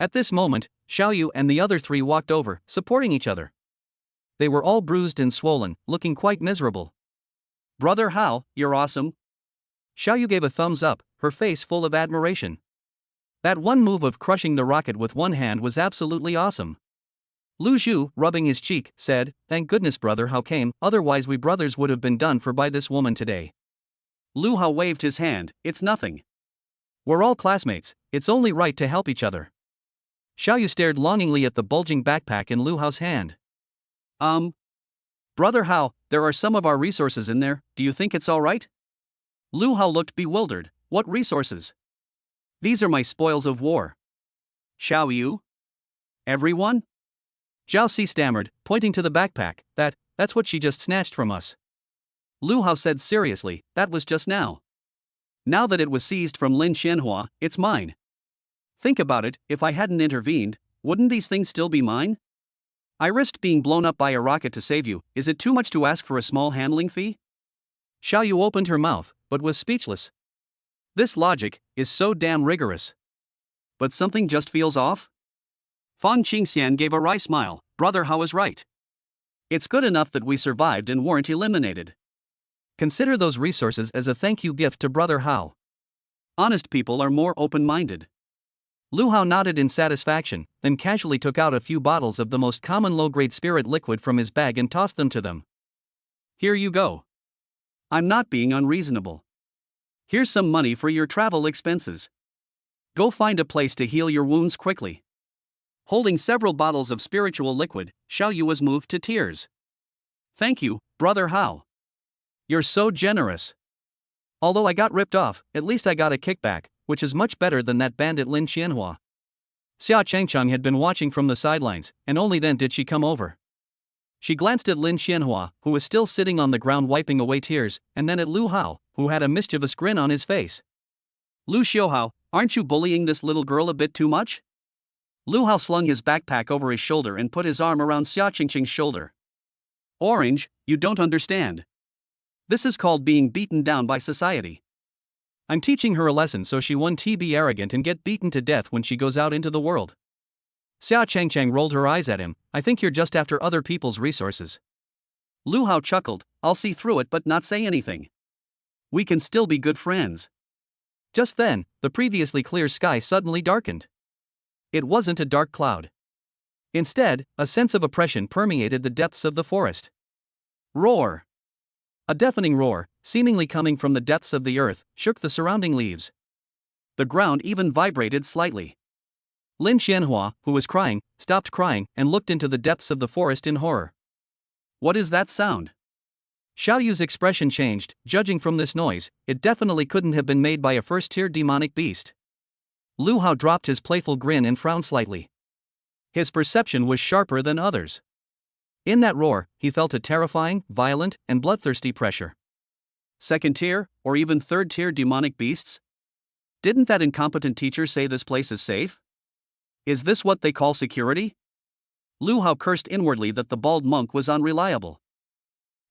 At this moment, Xiaoyu and the other three walked over, supporting each other. They were all bruised and swollen, looking quite miserable. Brother Hao, you're awesome. Xiaoyu gave a thumbs up, her face full of admiration. That one move of crushing the rocket with one hand was absolutely awesome. Lu Zhu, rubbing his cheek, said, Thank goodness Brother Hao came, otherwise we brothers would have been done for by this woman today. Lu Hao waved his hand. It's nothing. We're all classmates, it's only right to help each other. Xiaoyu stared longingly at the bulging backpack in Lu Hao's hand. Brother Hao, there are some of our resources in there, do you think it's alright? Lu Hao looked bewildered. What resources? These are my spoils of war. Xiaoyu? Everyone? Zhao Si stammered, pointing to the backpack. That's what she just snatched from us. Lu Hao said seriously, that was just now. Now that it was seized from Lin Xianhua, it's mine. Think about it, if I hadn't intervened, wouldn't these things still be mine? I risked being blown up by a rocket to save you, is it too much to ask for a small handling fee? Xiaoyu opened her mouth, but was speechless. This logic is so damn rigorous. But something just feels off? Fang Qingxian gave a wry smile. Brother Hao is right. It's good enough that we survived and weren't eliminated. Consider those resources as a thank you gift to Brother Hao. Honest people are more open-minded. Lu Hao nodded in satisfaction, then casually took out a few bottles of the most common low-grade spirit liquid from his bag and tossed them to them. Here you go. I'm not being unreasonable. Here's some money for your travel expenses. Go find a place to heal your wounds quickly. Holding several bottles of spiritual liquid, Xiaoyu was moved to tears. Thank you, Brother Hao. You're so generous. Although I got ripped off, at least I got a kickback, which is much better than that bandit Lin Xianhua. Xia Changchang had been watching from the sidelines, and only then did she come over. She glanced at Lin Xianhua, who was still sitting on the ground wiping away tears, and then at Lu Hao, who had a mischievous grin on his face. Lu Xiaohao, aren't you bullying this little girl a bit too much? Lu Hao slung his backpack over his shoulder and put his arm around Xia Changchang's shoulder. Orange, you don't understand. This is called being beaten down by society. I'm teaching her a lesson so she won't be arrogant and get beaten to death when she goes out into the world. Xia Changchang rolled her eyes at him. I think you're just after other people's resources. Lu Hao chuckled. I'll see through it but not say anything. We can still be good friends. Just then, the previously clear sky suddenly darkened. It wasn't a dark cloud. Instead, a sense of oppression permeated the depths of the forest. Roar! A deafening roar, seemingly coming from the depths of the earth, shook the surrounding leaves. The ground even vibrated slightly. Lin Xianhua, who was crying, stopped crying and looked into the depths of the forest in horror. What is that sound? Xiaoyu's expression changed. Judging from this noise, it definitely couldn't have been made by a first-tier demonic beast. Lu Hao dropped his playful grin and frowned slightly. His perception was sharper than others. In that roar, he felt a terrifying, violent, and bloodthirsty pressure. Second-tier, or even third-tier demonic beasts? Didn't that incompetent teacher say this place is safe? Is this what they call security? Lu Hao cursed inwardly that the bald monk was unreliable.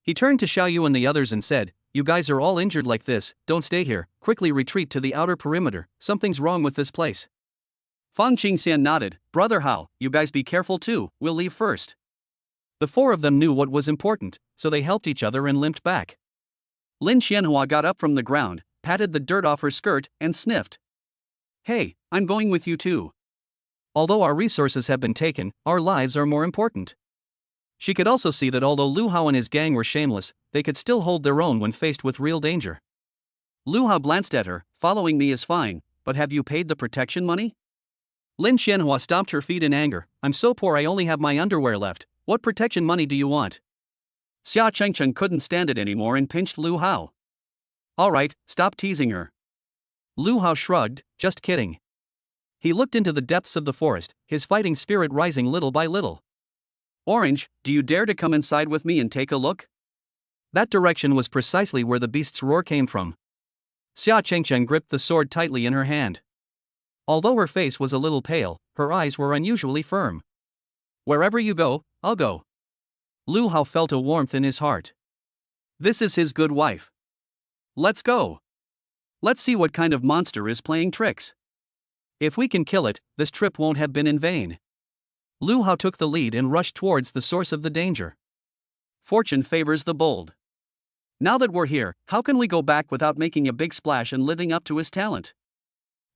He turned to Xiaoyu and the others and said, "You guys are all injured like this, don't stay here, quickly retreat to the outer perimeter, something's wrong with this place." Fang Qingxian nodded, "Brother Hao, you guys be careful too, we'll leave first." The four of them knew what was important, so they helped each other and limped back. Lin Xianhua got up from the ground, patted the dirt off her skirt, and sniffed. "Hey, I'm going with you too. Although our resources have been taken, our lives are more important." She could also see that although Lu Hao and his gang were shameless, they could still hold their own when faced with real danger. Lu Hao glanced at her, "Following me is fine, but have you paid the protection money?" Lin Xianhua stomped her feet in anger, "I'm so poor I only have my underwear left, what protection money do you want?" Xia Chengcheng couldn't stand it anymore and pinched Lu Hao. "Alright, stop teasing her." Lu Hao shrugged, "Just kidding." He looked into the depths of the forest, his fighting spirit rising little by little. "Orange, do you dare to come inside with me and take a look?" That direction was precisely where the beast's roar came from. Xia Chengcheng gripped the sword tightly in her hand. Although her face was a little pale, her eyes were unusually firm. "Wherever you go, I'll go." Lu Hao felt a warmth in his heart. This is his good wife. Let's go. Let's see what kind of monster is playing tricks. If we can kill it, this trip won't have been in vain. Lu Hao took the lead and rushed towards the source of the danger. Fortune favors the bold. Now that we're here, how can we go back without making a big splash and living up to his talent?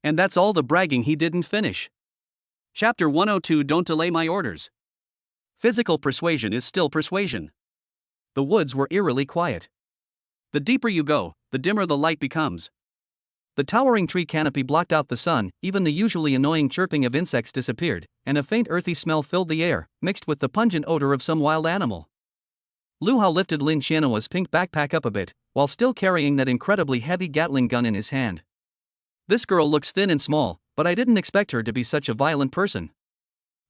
And that's all the bragging he didn't finish. Chapter 102. Don't delay my orders. Physical persuasion is still persuasion. The woods were eerily quiet. The deeper you go, the dimmer the light becomes. The towering tree canopy blocked out the sun, even the usually annoying chirping of insects disappeared, and a faint earthy smell filled the air, mixed with the pungent odor of some wild animal. Lu Hao lifted Lin Xianhua's pink backpack up a bit, while still carrying that incredibly heavy Gatling gun in his hand. "This girl looks thin and small, but I didn't expect her to be such a violent person.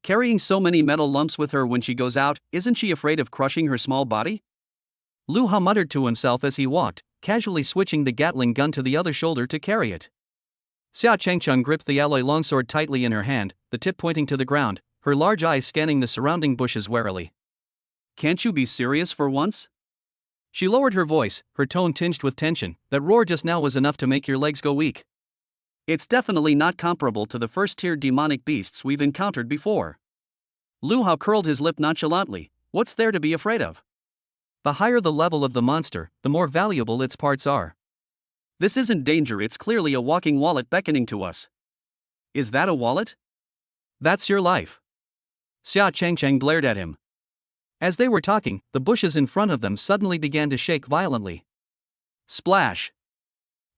Carrying so many metal lumps with her when she goes out, isn't she afraid of crushing her small body?" Lu Hao muttered to himself as he walked, casually switching the Gatling gun to the other shoulder to carry it. Xia Chengcheng gripped the alloy longsword tightly in her hand, the tip pointing to the ground, her large eyes scanning the surrounding bushes warily. "Can't you be serious for once?" She lowered her voice, her tone tinged with tension. "That roar just now was enough to make your legs go weak. It's definitely not comparable to the first-tier demonic beasts we've encountered before." Lu Hao curled his lip nonchalantly. "What's there to be afraid of? The higher the level of the monster, the more valuable its parts are. This isn't danger, it's clearly a walking wallet beckoning to us." "Is that a wallet?" "That's your life." Xia Chengcheng glared at him. As they were talking, the bushes in front of them suddenly began to shake violently. Splash!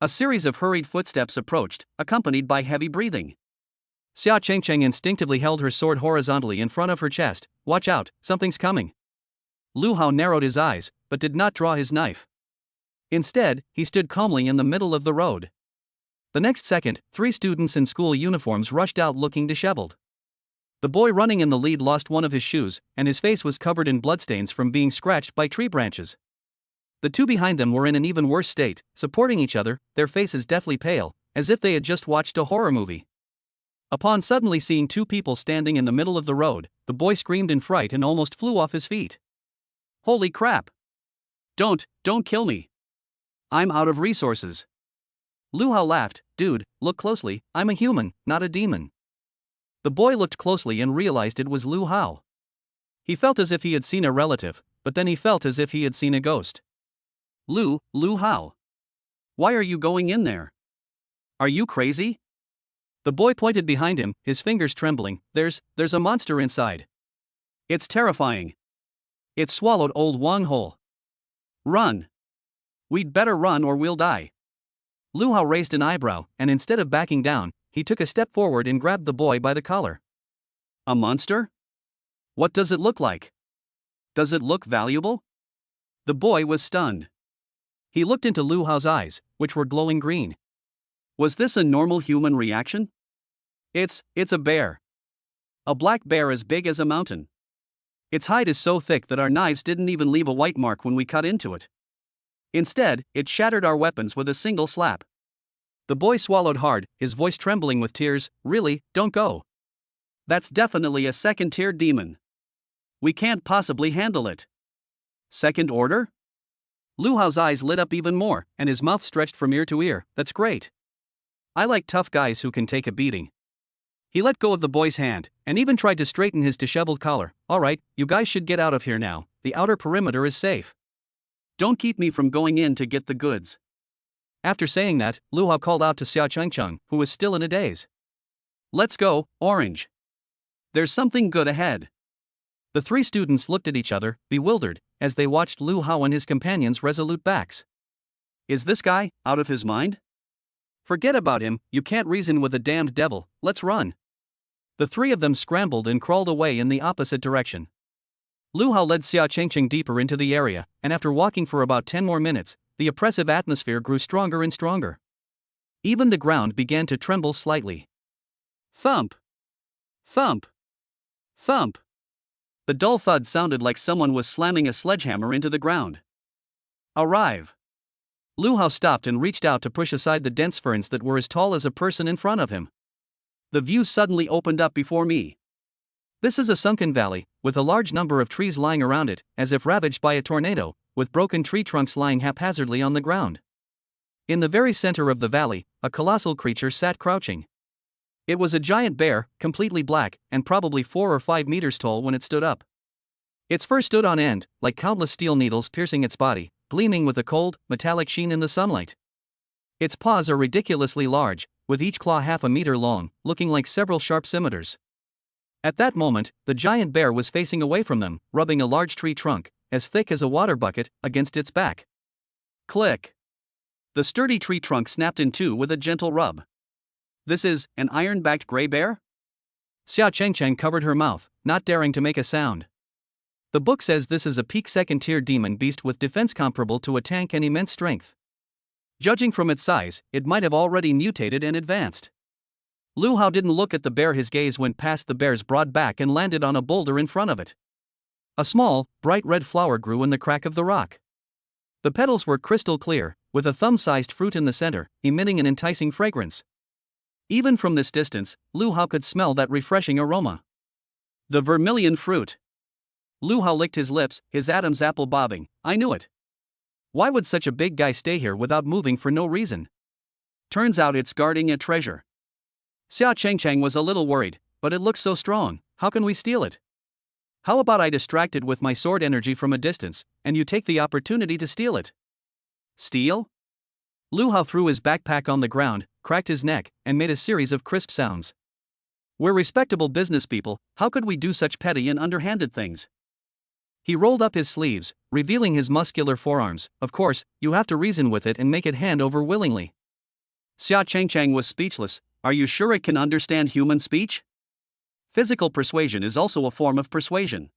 A series of hurried footsteps approached, accompanied by heavy breathing. Xia Chengcheng instinctively held her sword horizontally in front of her chest. "Watch out, something's coming." Lu Hao narrowed his eyes, but did not draw his knife. Instead, he stood calmly in the middle of the road. The next second, 3 students in school uniforms rushed out looking disheveled. The boy running in the lead lost one of his shoes, and his face was covered in bloodstains from being scratched by tree branches. The 2 behind them were in an even worse state, supporting each other, their faces deathly pale, as if they had just watched a horror movie. Upon suddenly seeing 2 people standing in the middle of the road, the boy screamed in fright and almost flew off his feet. "Holy crap! Don't kill me. I'm out of resources." Lu Hao laughed. "Dude, look closely, I'm a human, not a demon." The boy looked closely and realized it was Lu Hao. He felt as if he had seen a relative, but then he felt as if he had seen a ghost. Lu Hao. Why are you going in there? Are you crazy? The boy pointed behind him, his fingers trembling. There's a monster inside. It's terrifying. It swallowed old Wang whole. Run. We'd better run or we'll die. Lu Hao raised an eyebrow, and instead of backing down, he took a step forward and grabbed the boy by the collar. A monster? What does it look like? Does it look valuable? The boy was stunned. He looked into Lu Hao's eyes, which were glowing green. Was this a normal human reaction? It's a bear. A black bear as big as a mountain. Its hide is so thick that our knives didn't even leave a white mark when we cut into it. Instead, it shattered our weapons with a single slap. The boy swallowed hard, his voice trembling with tears. Really, don't go. That's definitely a second-tier demon. We can't possibly handle it. Second order? Lu Hao's eyes lit up even more, and his mouth stretched from ear to ear. That's great. I like tough guys who can take a beating. He let go of the boy's hand, and even tried to straighten his disheveled collar. All right, you guys should get out of here now. The outer perimeter is safe. Don't keep me from going in to get the goods. After saying that, Lu Hao called out to Xia Chengcheng, who was still in a daze. Let's go, Orange. There's something good ahead. The three students looked at each other, bewildered, as they watched Lu Hao and his companions' resolute backs. Is this guy out of his mind? Forget about him, you can't reason with a damned devil, let's run. The three of them scrambled and crawled away in the opposite direction. Lu Hao led Xia Chengcheng deeper into the area, and after walking for about 10 more minutes, the oppressive atmosphere grew stronger and stronger. Even the ground began to tremble slightly. Thump! Thump! Thump! The dull thud sounded like someone was slamming a sledgehammer into the ground. Arrive! Lu Hao stopped and reached out to push aside the dense ferns that were as tall as a person in front of him. The view suddenly opened up before me. This is a sunken valley, with a large number of trees lying around it, as if ravaged by a tornado, with broken tree trunks lying haphazardly on the ground. In the very center of the valley, a colossal creature sat crouching. It was a giant bear, completely black, and probably 4 or 5 meters tall when it stood up. Its fur stood on end, like countless steel needles piercing its body, gleaming with a cold, metallic sheen in the sunlight. Its paws are ridiculously large, with each claw half a meter long, looking like several sharp scimitars. At that moment, the giant bear was facing away from them, rubbing a large tree trunk, as thick as a water bucket, against its back. Click! The sturdy tree trunk snapped in two with a gentle rub. This is an iron-backed gray bear? Xia Chengcheng covered her mouth, not daring to make a sound. The book says this is a peak second-tier demon beast with defense comparable to a tank and immense strength. Judging from its size, it might have already mutated and advanced. Lu Hao didn't look at the bear, his gaze went past the bear's broad back and landed on a boulder in front of it. A small, bright red flower grew in the crack of the rock. The petals were crystal clear, with a thumb-sized fruit in the center, emitting an enticing fragrance. Even from this distance, Lu Hao could smell that refreshing aroma. The vermilion fruit. Lu Hao licked his lips, his Adam's apple bobbing. I knew it. Why would such a big guy stay here without moving for no reason? Turns out it's guarding a treasure. Xia Chengcheng was a little worried, but it looks so strong, how can we steal it? How about I distract it with my sword energy from a distance, and you take the opportunity to steal it? Steal? Lu Hao threw his backpack on the ground, cracked his neck, and made a series of crisp sounds. We're respectable business people, how could we do such petty and underhanded things? He rolled up his sleeves, revealing his muscular forearms. Of course, you have to reason with it and make it hand over willingly. Xia Chengcheng was speechless. Are you sure it can understand human speech? Physical persuasion is also a form of persuasion.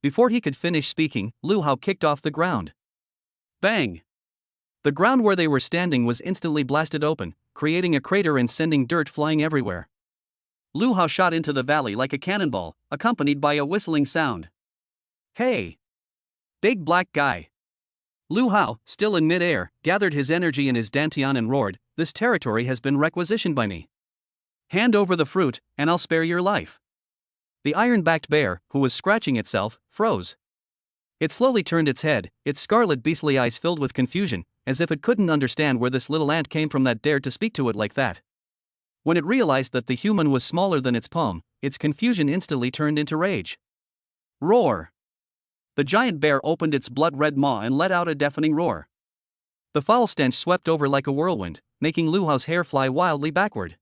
Before he could finish speaking, Lu Hao kicked off the ground. Bang! The ground where they were standing was instantly blasted open, creating a crater and sending dirt flying everywhere. Lu Hao shot into the valley like a cannonball, accompanied by a whistling sound. Hey! Big black guy! Lu Hao, still in mid-air, gathered his energy in his dantian and roared, this territory has been requisitioned by me. Hand over the fruit, and I'll spare your life. The iron-backed bear, who was scratching itself, froze. It slowly turned its head, its scarlet beastly eyes filled with confusion, as if it couldn't understand where this little ant came from that dared to speak to it like that. When it realized that the human was smaller than its palm, its confusion instantly turned into rage. Roar! The giant bear opened its blood-red maw and let out a deafening roar. The foul stench swept over like a whirlwind, making Lu Hao's hair fly wildly backward.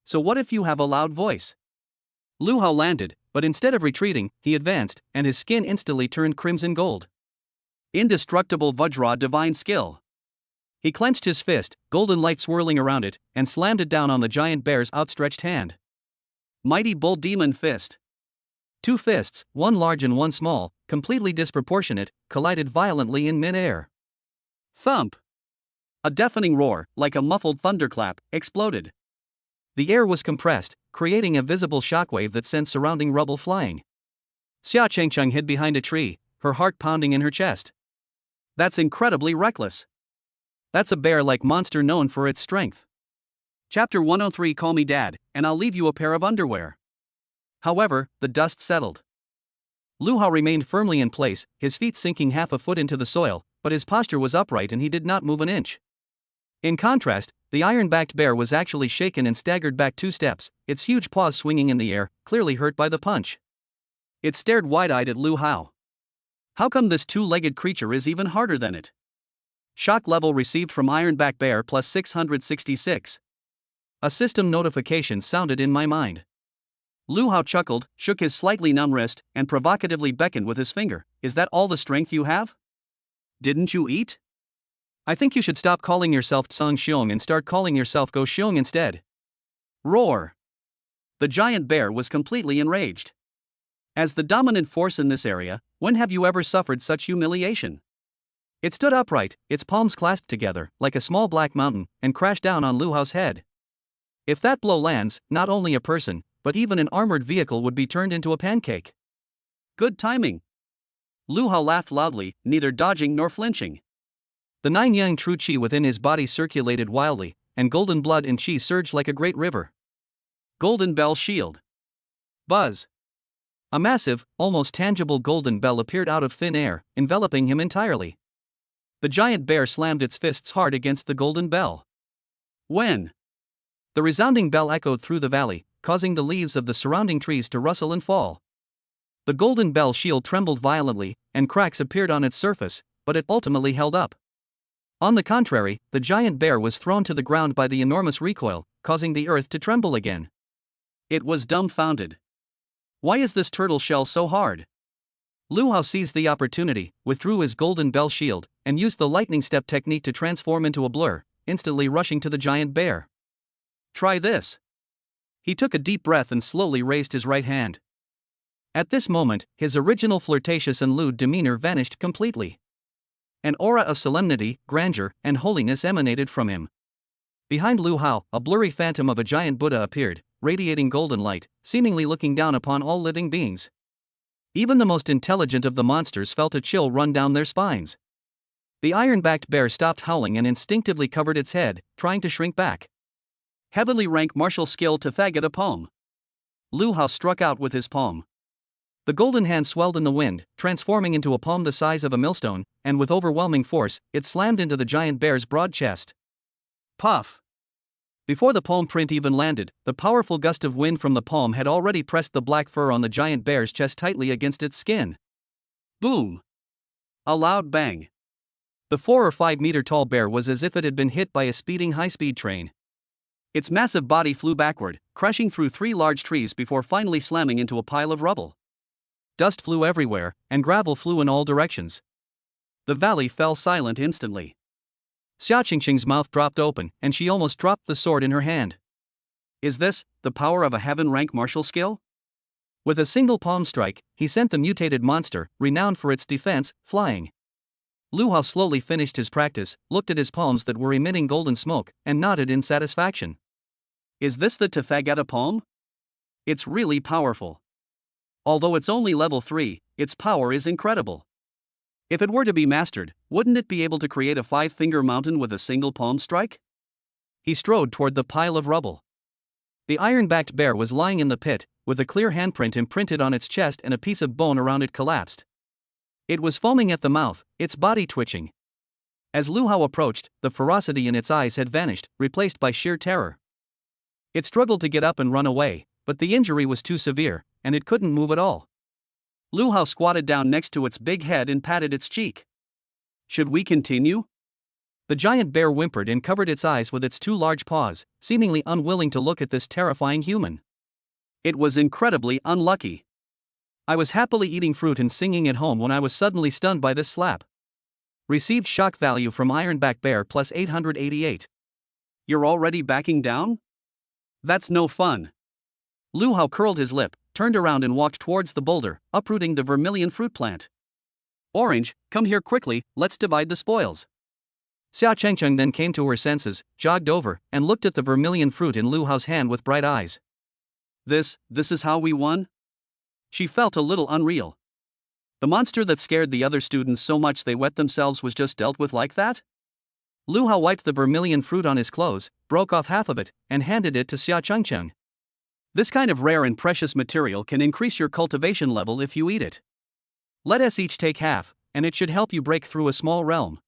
So what if you have a loud voice? Lu Hao landed, but instead of retreating, he advanced, and his skin instantly turned crimson gold. Indestructible Vajra divine skill. He clenched his fist, golden light swirling around it, and slammed it down on the giant bear's outstretched hand. Mighty Bull Demon Fist. Two fists, one large and one small, completely disproportionate, collided violently in mid-air. Thump! A deafening roar, like a muffled thunderclap, exploded. The air was compressed, creating a visible shockwave that sent surrounding rubble flying. Xia Chengcheng hid behind a tree, her heart pounding in her chest. That's incredibly reckless. That's a bear-like monster known for its strength. Chapter 103. Call me Dad, and I'll leave you a pair of underwear. However, the dust settled. Lu Hao remained firmly in place, his feet sinking half a foot into the soil, but his posture was upright and he did not move an inch. In contrast, the iron-backed bear was actually shaken and staggered back 2 steps, its huge paws swinging in the air, clearly hurt by the punch. It stared wide-eyed at Lu Hao. How come this 2-legged creature is even harder than it? Shock level received from iron-backed bear plus 666. A system notification sounded in my mind. Lu Hao chuckled, shook his slightly numb wrist, and provocatively beckoned with his finger. Is that all the strength you have? Didn't you eat? I think you should stop calling yourself Tsang Xiong and start calling yourself Go Xiong instead. Roar! The giant bear was completely enraged. As the dominant force in this area, when have you ever suffered such humiliation? It stood upright, its palms clasped together, like a small black mountain, and crashed down on Lu Hao's head. If that blow lands, not only a person, but even an armored vehicle would be turned into a pancake. Good timing. Lu Hao laughed loudly, neither dodging nor flinching. The 9 yang true qi within his body circulated wildly, and golden blood and qi surged like a great river. Golden Bell Shield. Buzz. A massive, almost tangible golden bell appeared out of thin air, enveloping him entirely. The giant bear slammed its fists hard against the golden bell. When? The resounding bell echoed through the valley, causing the leaves of the surrounding trees to rustle and fall. The golden bell shield trembled violently, and cracks appeared on its surface, but it ultimately held up. On the contrary, the giant bear was thrown to the ground by the enormous recoil, causing the earth to tremble again. It was dumbfounded. Why is this turtle shell so hard? Lu Hao seized the opportunity, withdrew his golden bell shield, and used the lightning step technique to transform into a blur, instantly rushing to the giant bear. Try this. He took a deep breath and slowly raised his right hand. At this moment, his original flirtatious and lewd demeanor vanished completely. An aura of solemnity, grandeur, and holiness emanated from him. Behind Lu Hao, a blurry phantom of a giant Buddha appeared, radiating golden light, seemingly looking down upon all living beings. Even the most intelligent of the monsters felt a chill run down their spines. The iron-backed bear stopped howling and instinctively covered its head, trying to shrink back. Heavily rank martial skill to Thagata a palm. Lu Hao struck out with his palm. The golden hand swelled in the wind, transforming into a palm the size of a millstone, and with overwhelming force, it slammed into the giant bear's broad chest. Puff! Before the palm print even landed, the powerful gust of wind from the palm had already pressed the black fur on the giant bear's chest tightly against its skin. Boom! A loud bang. The 4 or 5 meter tall bear was as if it had been hit by a speeding high-speed train. Its massive body flew backward, crashing through 3 large trees before finally slamming into a pile of rubble. Dust flew everywhere, and gravel flew in all directions. The valley fell silent instantly. Xia Qingqing's mouth dropped open, and she almost dropped the sword in her hand. Is this the power of a heaven-rank martial skill? With a single palm strike, he sent the mutated monster, renowned for its defense, flying. Lu Hao slowly finished his practice, looked at his palms that were emitting golden smoke, and nodded in satisfaction. Is this the Tathagata palm? It's really powerful. Although it's only level 3, its power is incredible. If it were to be mastered, wouldn't it be able to create a 5-finger mountain with a single palm strike? He strode toward the pile of rubble. The iron-backed bear was lying in the pit, with a clear handprint imprinted on its chest and a piece of bone around it collapsed. It was foaming at the mouth, its body twitching. As Lu Hao approached, the ferocity in its eyes had vanished, replaced by sheer terror. It struggled to get up and run away, but the injury was too severe, and it couldn't move at all. Lu Hao squatted down next to its big head and patted its cheek. Should we continue? The giant bear whimpered and covered its eyes with its two large paws, seemingly unwilling to look at this terrifying human. It was incredibly unlucky. I was happily eating fruit and singing at home when I was suddenly stunned by this slap. Received shock value from Ironback Bear plus 888. You're already backing down? That's no fun. Lu Hao curled his lip, turned around and walked towards the boulder, uprooting the vermilion fruit plant. Orange, come here quickly, let's divide the spoils. Xia Chengcheng then came to her senses, jogged over, and looked at the vermilion fruit in Lu Hao's hand with bright eyes. This is how we won? She felt a little unreal. The monster that scared the other students so much they wet themselves was just dealt with like that? Lu Hao wiped the vermilion fruit on his clothes, broke off half of it, and handed it to Xia Chengcheng. This kind of rare and precious material can increase your cultivation level if you eat it. Let us each take half, and it should help you break through a small realm.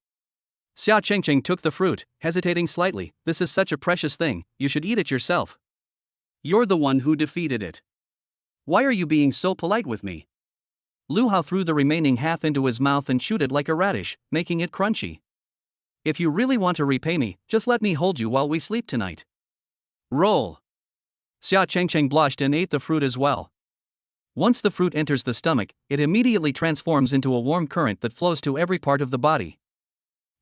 Xia Chengcheng took the fruit, hesitating slightly. This is such a precious thing, you should eat it yourself. You're the one who defeated it. Why are you being so polite with me? Lu Hao threw the remaining half into his mouth and chewed it like a radish, making it crunchy. If you really want to repay me, just let me hold you while we sleep tonight. Roll. Xia Chengcheng blushed and ate the fruit as well. Once the fruit enters the stomach, it immediately transforms into a warm current that flows to every part of the body.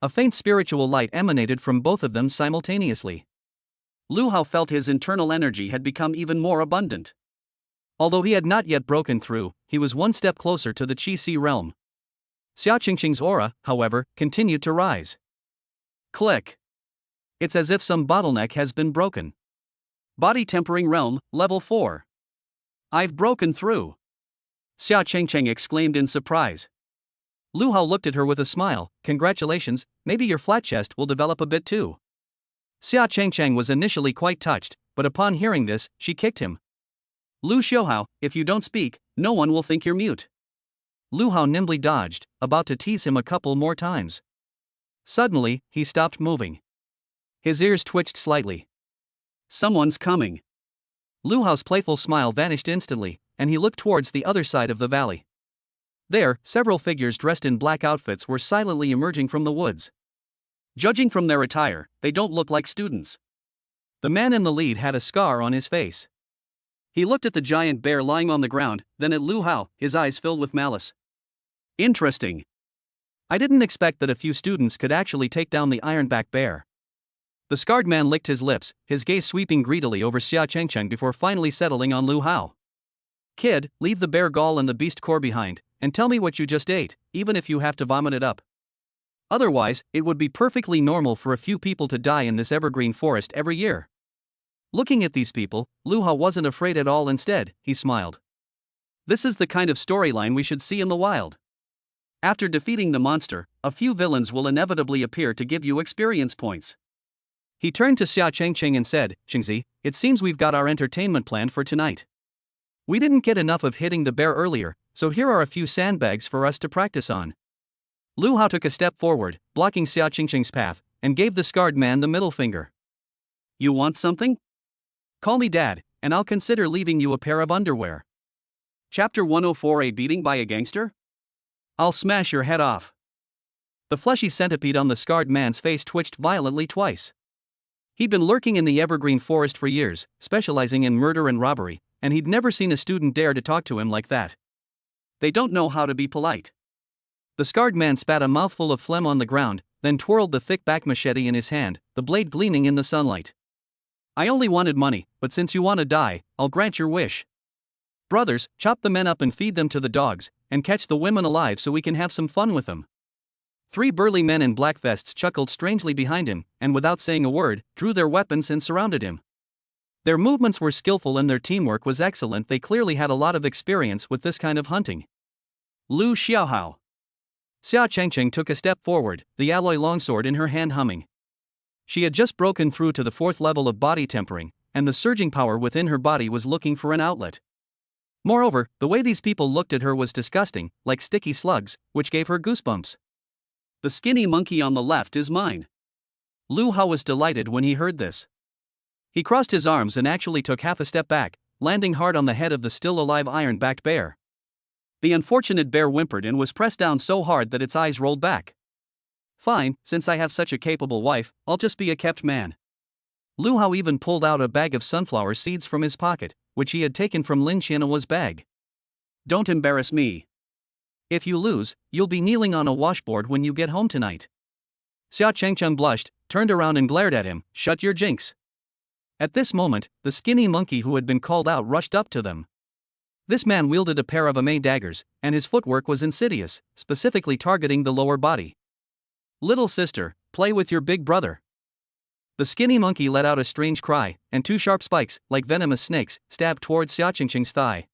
A faint spiritual light emanated from both of them simultaneously. Lu Hao felt his internal energy had become even more abundant. Although he had not yet broken through, he was one step closer to the Qi-Si realm. Xia Chengcheng's aura, however, continued to rise. Click. It's as if some bottleneck has been broken. Body Tempering Realm, Level 4. I've broken through. Xia Chengcheng exclaimed in surprise. Lu Hao looked at her with a smile. Congratulations, maybe your flat chest will develop a bit too. Xia Chengcheng was initially quite touched, but upon hearing this, she kicked him. Lu Xiaohao, if you don't speak, no one will think you're mute. Lu Hao nimbly dodged, about to tease him a couple more times. Suddenly, he stopped moving. His ears twitched slightly. Someone's coming. Lu Hao's playful smile vanished instantly, and he looked towards the other side of the valley. There, several figures dressed in black outfits were silently emerging from the woods. Judging from their attire, they don't look like students. The man in the lead had a scar on his face. He looked at the giant bear lying on the ground, then at Lu Hao, his eyes filled with malice. Interesting. I didn't expect that a few students could actually take down the Ironback Bear. The scarred man licked his lips, his gaze sweeping greedily over Xia Chengcheng before finally settling on Lu Hao. Kid, leave the bear gall and the beast core behind, and tell me what you just ate, even if you have to vomit it up. Otherwise, it would be perfectly normal for a few people to die in this evergreen forest every year. Looking at these people, Lu Hao wasn't afraid at all. Instead, he smiled. This is the kind of storyline we should see in the wild. After defeating the monster, a few villains will inevitably appear to give you experience points. He turned to Xia Chengcheng and said, Xingzi, it seems we've got our entertainment planned for tonight. We didn't get enough of hitting the bear earlier, so here are a few sandbags for us to practice on. Lu Hao took a step forward, blocking Xia Chengcheng's path, and gave the scarred man the middle finger. You want something? Call me Dad, and I'll consider leaving you a pair of underwear. Chapter 104: A beating by a gangster? I'll smash your head off. The fleshy centipede on the scarred man's face twitched violently twice. He'd been lurking in the evergreen forest for years, specializing in murder and robbery, and he'd never seen a student dare to talk to him like that. They don't know how to be polite. The scarred man spat a mouthful of phlegm on the ground, then twirled the thick back machete in his hand, the blade gleaming in the sunlight. I only wanted money, but since you want to die, I'll grant your wish. Brothers, chop the men up and feed them to the dogs, and catch the women alive so we can have some fun with them. 3 burly men in black vests chuckled strangely behind him, and without saying a word, drew their weapons and surrounded him. Their movements were skillful and their teamwork was excellent. They clearly had a lot of experience with this kind of hunting. Lu Xiaohao. Xia Chengcheng took a step forward, the alloy longsword in her hand humming. She had just broken through to the 4th level of body tempering, and the surging power within her body was looking for an outlet. Moreover, the way these people looked at her was disgusting, like sticky slugs, which gave her goosebumps. The skinny monkey on the left is mine. Lu Hao was delighted when he heard this. He crossed his arms and actually took half a step back, landing hard on the head of the still-alive iron-backed bear. The unfortunate bear whimpered and was pressed down so hard that its eyes rolled back. Fine, since I have such a capable wife, I'll just be a kept man. Lu Hao even pulled out a bag of sunflower seeds from his pocket, which he had taken from Lin Qianhua's bag. Don't embarrass me. If you lose, you'll be kneeling on a washboard when you get home tonight. Xia Chengcheng blushed, turned around and glared at him. Shut your jinx. At this moment, the skinny monkey who had been called out rushed up to them. This man wielded a pair of Amei daggers, and his footwork was insidious, specifically targeting the lower body. Little sister, play with your big brother. The skinny monkey let out a strange cry, and two sharp spikes, like venomous snakes, stabbed towards Xia Chengcheng's thigh.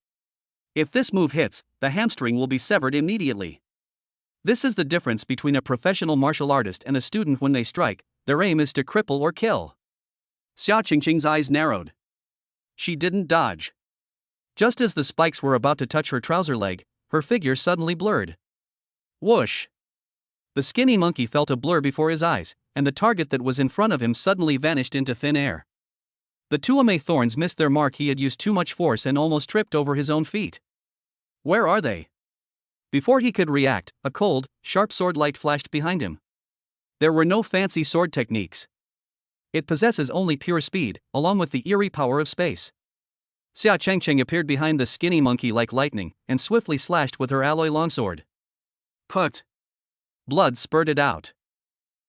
If this move hits, the hamstring will be severed immediately. This is the difference between a professional martial artist and a student. When they strike, their aim is to cripple or kill. Xia Chengcheng's eyes narrowed. She didn't dodge. Just as the spikes were about to touch her trouser leg, her figure suddenly blurred. Whoosh! The skinny monkey felt a blur before his eyes, and the target that was in front of him suddenly vanished into thin air. The two Amei thorns missed their mark. He had used too much force and almost tripped over his own feet. Where are they? Before he could react, a cold, sharp sword light flashed behind him. There were no fancy sword techniques. It possesses only pure speed, along with the eerie power of space. Xia Chengcheng appeared behind the skinny monkey like lightning, and swiftly slashed with her alloy longsword. Put! Blood spurted out.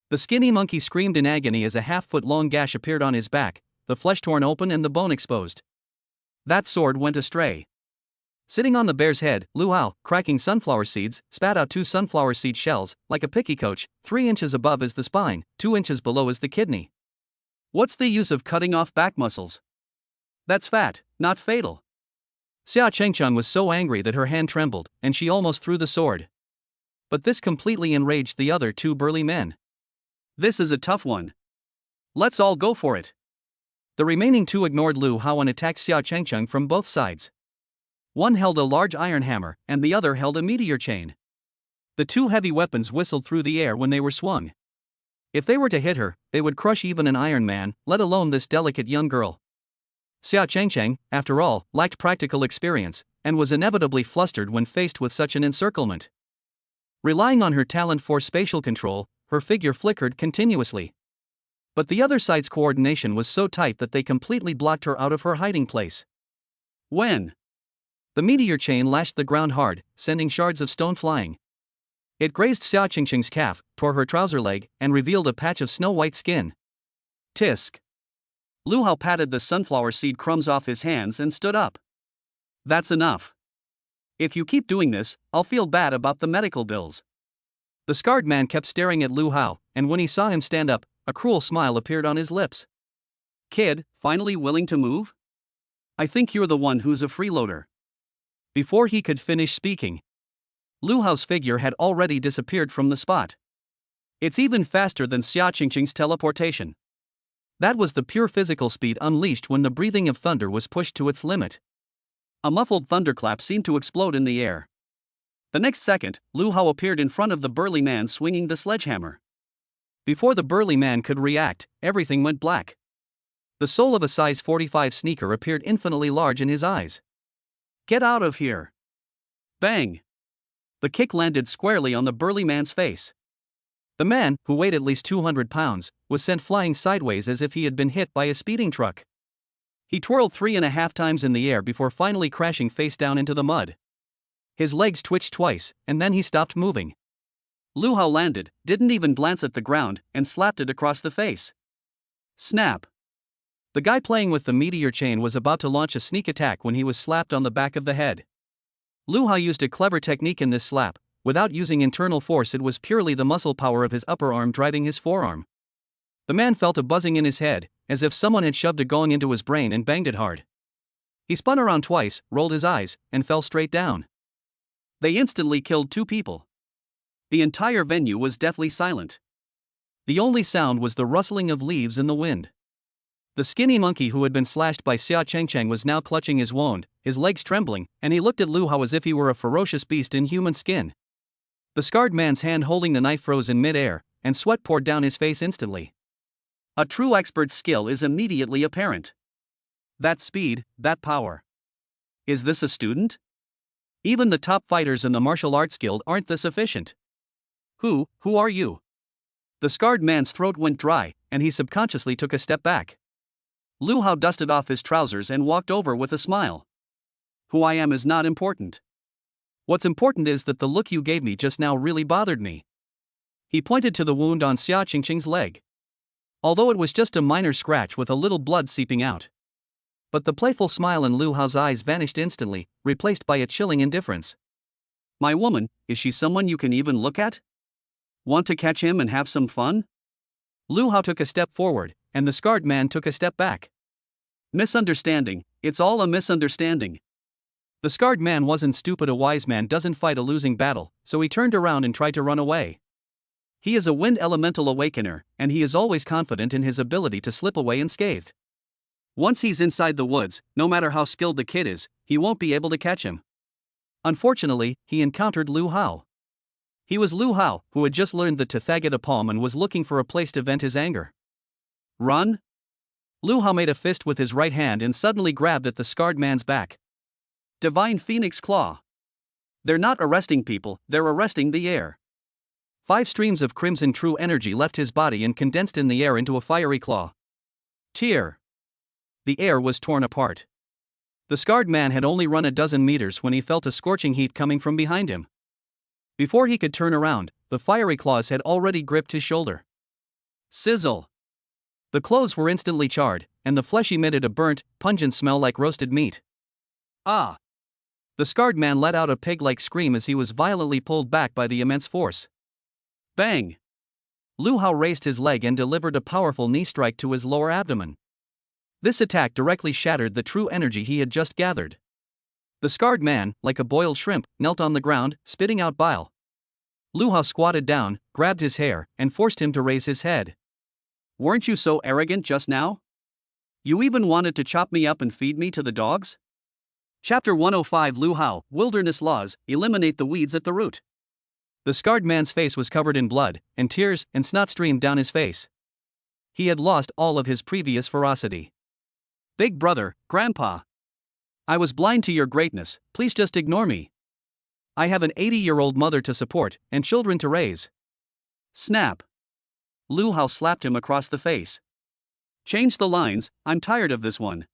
The skinny monkey screamed in agony as a half-foot-long gash appeared on his back, the flesh torn open and the bone exposed. That sword went astray. Sitting on the bear's head, Lu Hao, cracking sunflower seeds, spat out 2 sunflower seed shells, like a picky coach. 3 inches above is the spine, 2 inches below is the kidney. What's the use of cutting off back muscles? That's fat, not fatal. Xia Chengcheng was so angry that her hand trembled, and she almost threw the sword. But this completely enraged the other 2 burly men. This is a tough one. Let's all go for it. The remaining 2 ignored Lu Hao and attacked Xia Chengcheng from both sides. One held a large iron hammer, and the other held a meteor chain. The 2 heavy weapons whistled through the air when they were swung. If they were to hit her, they would crush even an Iron Man, let alone this delicate young girl. Xia Chengcheng, after all, lacked practical experience, and was inevitably flustered when faced with such an encirclement. Relying on her talent for spatial control, her figure flickered continuously. But the other side's coordination was so tight that they completely blocked her out of her hiding place. When the meteor chain lashed the ground hard, sending shards of stone flying. It grazed Xia Chengcheng's calf, tore her trouser leg, and revealed a patch of snow-white skin. Tisk! Lu Hao patted the sunflower seed crumbs off his hands and stood up. That's enough. If you keep doing this, I'll feel bad about the medical bills. The scarred man kept staring at Lu Hao, and when he saw him stand up, a cruel smile appeared on his lips. Kid, finally willing to move? I think you're the one who's a freeloader. Before he could finish speaking, Lu Hao's figure had already disappeared from the spot. It's even faster than Xia Chengcheng's teleportation. That was the pure physical speed unleashed when the breathing of thunder was pushed to its limit. A muffled thunderclap seemed to explode in the air. The next second, Lu Hao appeared in front of the burly man swinging the sledgehammer. Before the burly man could react, everything went black. The sole of a size 45 sneaker appeared infinitely large in his eyes. Get out of here! Bang! The kick landed squarely on the burly man's face. The man, who weighed at least 200 pounds, was sent flying sideways as if he had been hit by a speeding truck. He twirled 3.5 times in the air before finally crashing face down into the mud. His legs twitched twice, and then he stopped moving. Lu Hao landed, didn't even glance at the ground, and slapped it across the face. Snap! The guy playing with the meteor chain was about to launch a sneak attack when he was slapped on the back of the head. Lu Hao used a clever technique in this slap. Without using internal force, it was purely the muscle power of his upper arm driving his forearm. The man felt a buzzing in his head, as if someone had shoved a gong into his brain and banged it hard. He spun around twice, rolled his eyes, and fell straight down. They instantly killed 2 people. The entire venue was deathly silent. The only sound was the rustling of leaves in the wind. The skinny monkey who had been slashed by Xia Chengcheng was now clutching his wound, his legs trembling, and he looked at Lu Hao as if he were a ferocious beast in human skin. The scarred man's hand holding the knife froze in mid-air, and sweat poured down his face instantly. A true expert's skill is immediately apparent. That speed, that power. Is this a student? Even the top fighters in the martial arts guild aren't this efficient. Who are you? The scarred man's throat went dry, and he subconsciously took a step back. Lu Hao dusted off his trousers and walked over with a smile. Who I am is not important. What's important is that the look you gave me just now really bothered me. He pointed to the wound on Xia Qingqing's leg. Although it was just a minor scratch with a little blood seeping out. But the playful smile in Lu Hao's eyes vanished instantly, replaced by a chilling indifference. My woman, is she someone you can even look at? Want to catch him and have some fun? Lu Hao took a step forward, and the scarred man took a step back. Misunderstanding, it's all a misunderstanding. The scarred man wasn't stupid. A wise man doesn't fight a losing battle, so he turned around and tried to run away. He is a wind elemental awakener, and he is always confident in his ability to slip away unscathed. Once he's inside the woods, no matter how skilled the kid is, he won't be able to catch him. Unfortunately, he encountered Lu Hao. He was Lu Hao, who had just learned the Tathagata palm and was looking for a place to vent his anger. Run? Lu Hao made a fist with his right hand and suddenly grabbed at the scarred man's back. Divine Phoenix Claw. They're not arresting people, they're arresting the air. 5 streams of crimson true energy left his body and condensed in the air into a fiery claw. Tear. The air was torn apart. The scarred man had only run a dozen meters when he felt a scorching heat coming from behind him. Before he could turn around, the fiery claws had already gripped his shoulder. Sizzle. The clothes were instantly charred, and the flesh emitted a burnt, pungent smell like roasted meat. Ah! The scarred man let out a pig-like scream as he was violently pulled back by the immense force. Bang! Lu Hao raised his leg and delivered a powerful knee strike to his lower abdomen. This attack directly shattered the true energy he had just gathered. The scarred man, like a boiled shrimp, knelt on the ground, spitting out bile. Lu Hao squatted down, grabbed his hair, and forced him to raise his head. Weren't you so arrogant just now? You even wanted to chop me up and feed me to the dogs? Chapter 105 Lu Hao, Wilderness Laws, Eliminate the Weeds at the Root. The scarred man's face was covered in blood, and tears and snot streamed down his face. He had lost all of his previous ferocity. Big brother, Grandpa. I was blind to your greatness, please just ignore me. I have an 80-year-old mother to support, and children to raise. Snap. Lu Hao slapped him across the face. Change the lines, I'm tired of this one.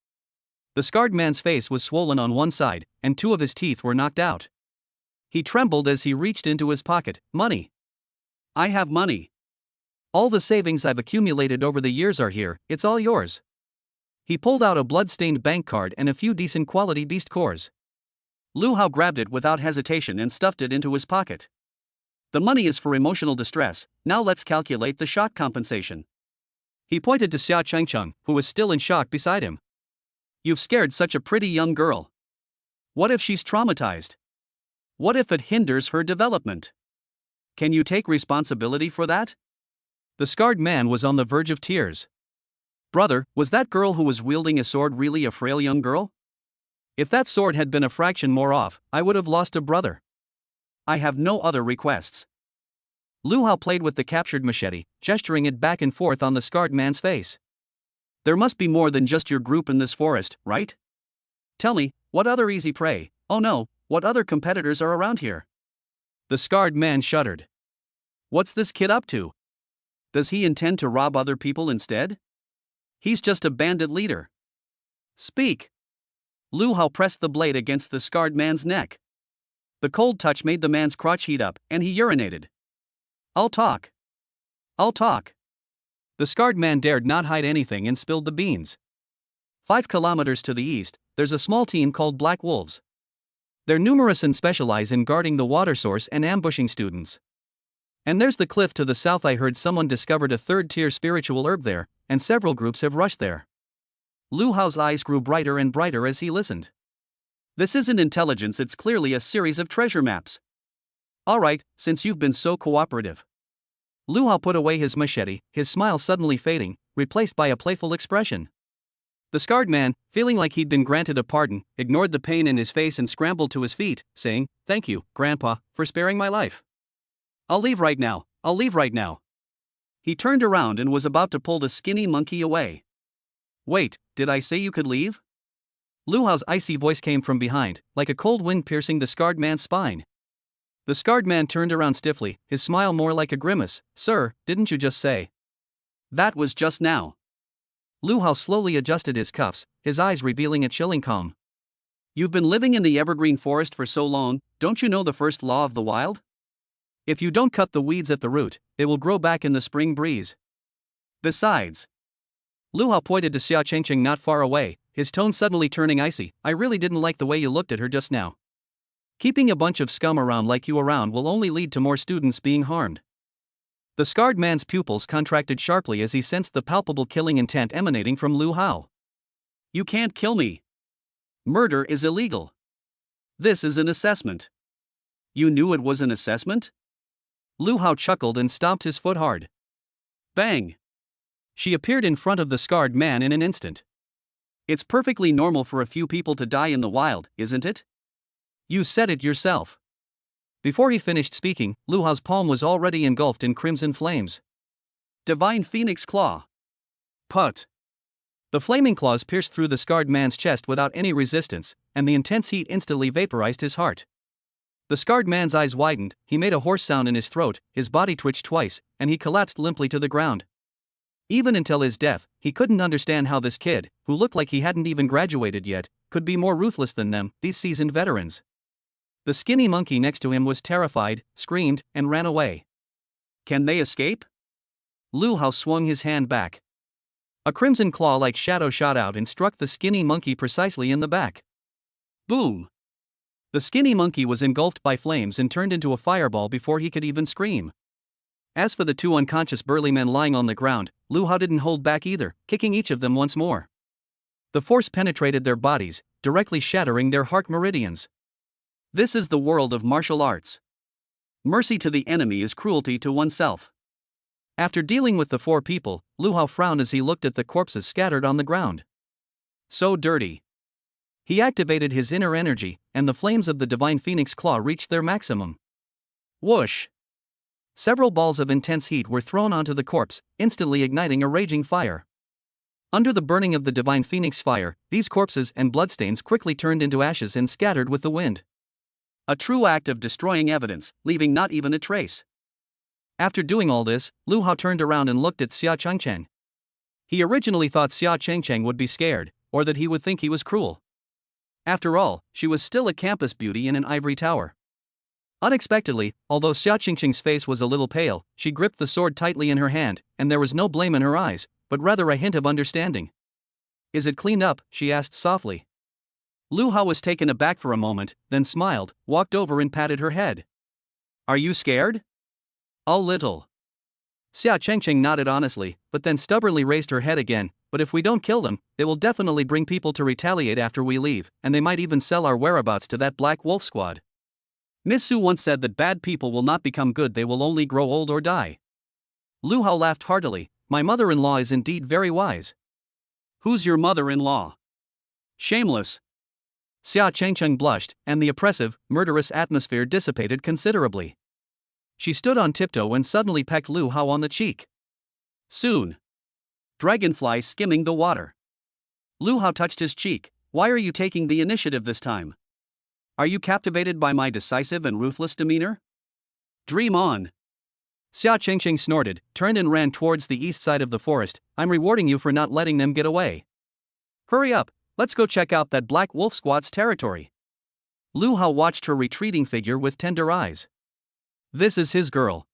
The scarred man's face was swollen on one side, and 2 of his teeth were knocked out. He trembled as he reached into his pocket. Money. I have money. All the savings I've accumulated over the years are here, it's all yours. He pulled out a blood-stained bank card and a few decent quality beast cores. Lu Hao grabbed it without hesitation and stuffed it into his pocket. The money is for emotional distress, now let's calculate the shock compensation. He pointed to Xia Qingqing, who was still in shock beside him. You've scared such a pretty young girl. What if she's traumatized? What if it hinders her development? Can you take responsibility for that? The scarred man was on the verge of tears. Brother, was that girl who was wielding a sword really a frail young girl? If that sword had been a fraction more off, I would have lost a brother. I have no other requests. Lu Hao played with the captured machete, gesturing it back and forth on the scarred man's face. There must be more than just your group in this forest, right? Tell me, what other easy prey, oh no, what other competitors are around here? The scarred man shuddered. What's this kid up to? Does he intend to rob other people instead? He's just a bandit leader. Speak. Lu Hao pressed the blade against the scarred man's neck. The cold touch made the man's crotch heat up, and he urinated. I'll talk. I'll talk. The scarred man dared not hide anything and spilled the beans. 5 kilometers to the east, there's a small team called Black Wolves. They're numerous and specialize in guarding the water source and ambushing students. And there's the cliff to the south. I heard someone discovered a 3rd-tier spiritual herb there, and several groups have rushed there. Lu Hao's eyes grew brighter and brighter as he listened. This isn't intelligence, it's clearly a series of treasure maps. Alright, since you've been so cooperative. Lu Hao put away his machete, his smile suddenly fading, replaced by a playful expression. The scarred man, feeling like he'd been granted a pardon, ignored the pain in his face and scrambled to his feet, saying, "Thank you, Grandpa, for sparing my life. I'll leave right now, I'll leave right now." He turned around and was about to pull the skinny monkey away. Wait, did I say you could leave? Lu Hao's icy voice came from behind, like a cold wind piercing the scarred man's spine. The scarred man turned around stiffly, his smile more like a grimace. Sir, didn't you just say? That was just now. Lu Hao slowly adjusted his cuffs, his eyes revealing a chilling calm. You've been living in the evergreen forest for so long, don't you know the first law of the wild? If you don't cut the weeds at the root, they will grow back in the spring breeze. Besides, Lu Hao pointed to Xia Chengcheng not far away, his tone suddenly turning icy. I really didn't like the way you looked at her just now. Keeping a bunch of scum around like you around will only lead to more students being harmed. The scarred man's pupils contracted sharply as he sensed the palpable killing intent emanating from Lu Hao. You can't kill me. Murder is illegal. This is an assessment. You knew it was an assessment? Lu Hao chuckled and stomped his foot hard. Bang! She appeared in front of the scarred man in an instant. It's perfectly normal for a few people to die in the wild, isn't it? You said it yourself. Before he finished speaking, Lu Hao's palm was already engulfed in crimson flames. Divine Phoenix Claw. Put. The flaming claws pierced through the scarred man's chest without any resistance, and the intense heat instantly vaporized his heart. The scarred man's eyes widened, he made a hoarse sound in his throat, his body twitched twice, and he collapsed limply to the ground. Even until his death, he couldn't understand how this kid, who looked like he hadn't even graduated yet, could be more ruthless than them, these seasoned veterans. The skinny monkey next to him was terrified, screamed, and ran away. Can they escape? Lu Hao swung his hand back. A crimson claw-like shadow shot out and struck the skinny monkey precisely in the back. Boom! The skinny monkey was engulfed by flames and turned into a fireball before he could even scream. As for the two unconscious burly men lying on the ground, Lu Hao didn't hold back either, kicking each of them once more. The force penetrated their bodies, directly shattering their heart meridians. This is the world of martial arts. Mercy to the enemy is cruelty to oneself. After dealing with the four people, Lu Hao frowned as he looked at the corpses scattered on the ground. So dirty. He activated his inner energy, and the flames of the divine phoenix claw reached their maximum. Whoosh! Several balls of intense heat were thrown onto the corpse, instantly igniting a raging fire. Under the burning of the divine phoenix fire, these corpses and bloodstains quickly turned into ashes and scattered with the wind. A true act of destroying evidence, leaving not even a trace. After doing all this, Lu Hao turned around and looked at Xia Chengcheng. He originally thought Xia Chengcheng would be scared, or that he would think he was cruel. After all, she was still a campus beauty in an ivory tower. Unexpectedly, although Xia Chengcheng's face was a little pale, she gripped the sword tightly in her hand, and there was no blame in her eyes, but rather a hint of understanding. Is it cleaned up? She asked softly. Lu Hao was taken aback for a moment, then smiled, walked over and patted her head. Are you scared? A little. Xia Chengcheng nodded honestly, but then stubbornly raised her head again. But if we don't kill them, they will definitely bring people to retaliate after we leave, and they might even sell our whereabouts to that Black Wolf Squad. Miss Su once said that bad people will not become good, they will only grow old or die. Lu Hao laughed heartily. My mother-in-law is indeed very wise. Who's your mother-in-law? Shameless. Xia Chengcheng blushed, and the oppressive, murderous atmosphere dissipated considerably. She stood on tiptoe and suddenly pecked Lu Hao on the cheek. Soon. Dragonfly skimming the water. Lu Hao touched his cheek. Why are you taking the initiative this time? Are you captivated by my decisive and ruthless demeanor? Dream on. Xia Chengcheng snorted, turned and ran towards the east side of the forest. I'm rewarding you for not letting them get away. Hurry up, let's go check out that Black Wolf Squad's territory. Lu Hao watched her retreating figure with tender eyes. This is his girl.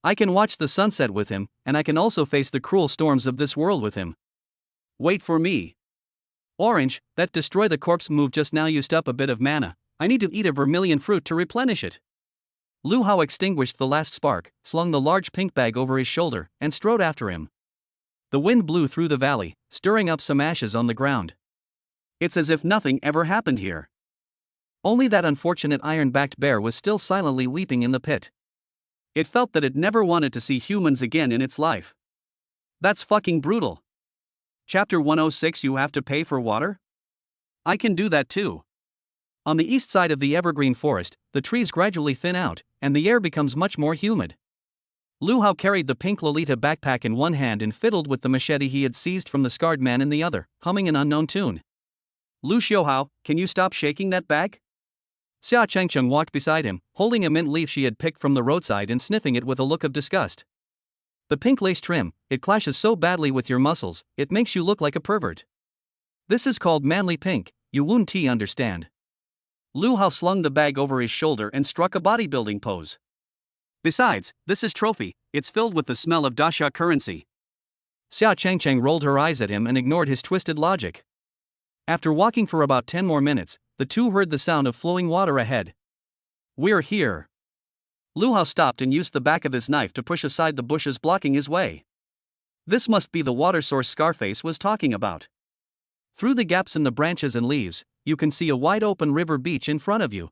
I can watch the sunset with him, and I can also face the cruel storms of this world with him. Wait for me. Orange, that destroy the corpse move just now used up a bit of mana. I need to eat a vermilion fruit to replenish it. Lu Hao extinguished the last spark, slung the large pink bag over his shoulder, and strode after him. The wind blew through the valley, stirring up some ashes on the ground. It's as if nothing ever happened here. Only that unfortunate iron-backed bear was still silently weeping in the pit. It felt that it never wanted to see humans again in its life. That's fucking brutal. Chapter 106. You have to pay for water? I can do that too. On the east side of the evergreen forest, the trees gradually thin out, and the air becomes much more humid. Lu Hao carried the pink Lolita backpack in one hand and fiddled with the machete he had seized from the scarred man in the other, humming an unknown tune. Lu Xiaohao, can you stop shaking that bag? Xia Changcheng walked beside him, holding a mint leaf she had picked from the roadside and sniffing it with a look of disgust. The pink lace trim, it clashes so badly with your muscles, it makes you look like a pervert. This is called manly pink, you won't understand. Lu Hao slung the bag over his shoulder and struck a bodybuilding pose. Besides, this is trophy, it's filled with the smell of Dasha currency. Xia Changcheng rolled her eyes at him and ignored his twisted logic. After walking for about 10 more minutes, the two heard the sound of flowing water ahead. We're here. Lu Hao stopped and used the back of his knife to push aside the bushes blocking his way. This must be the water source Scarface was talking about. Through the gaps in the branches and leaves, you can see a wide open river beach in front of you.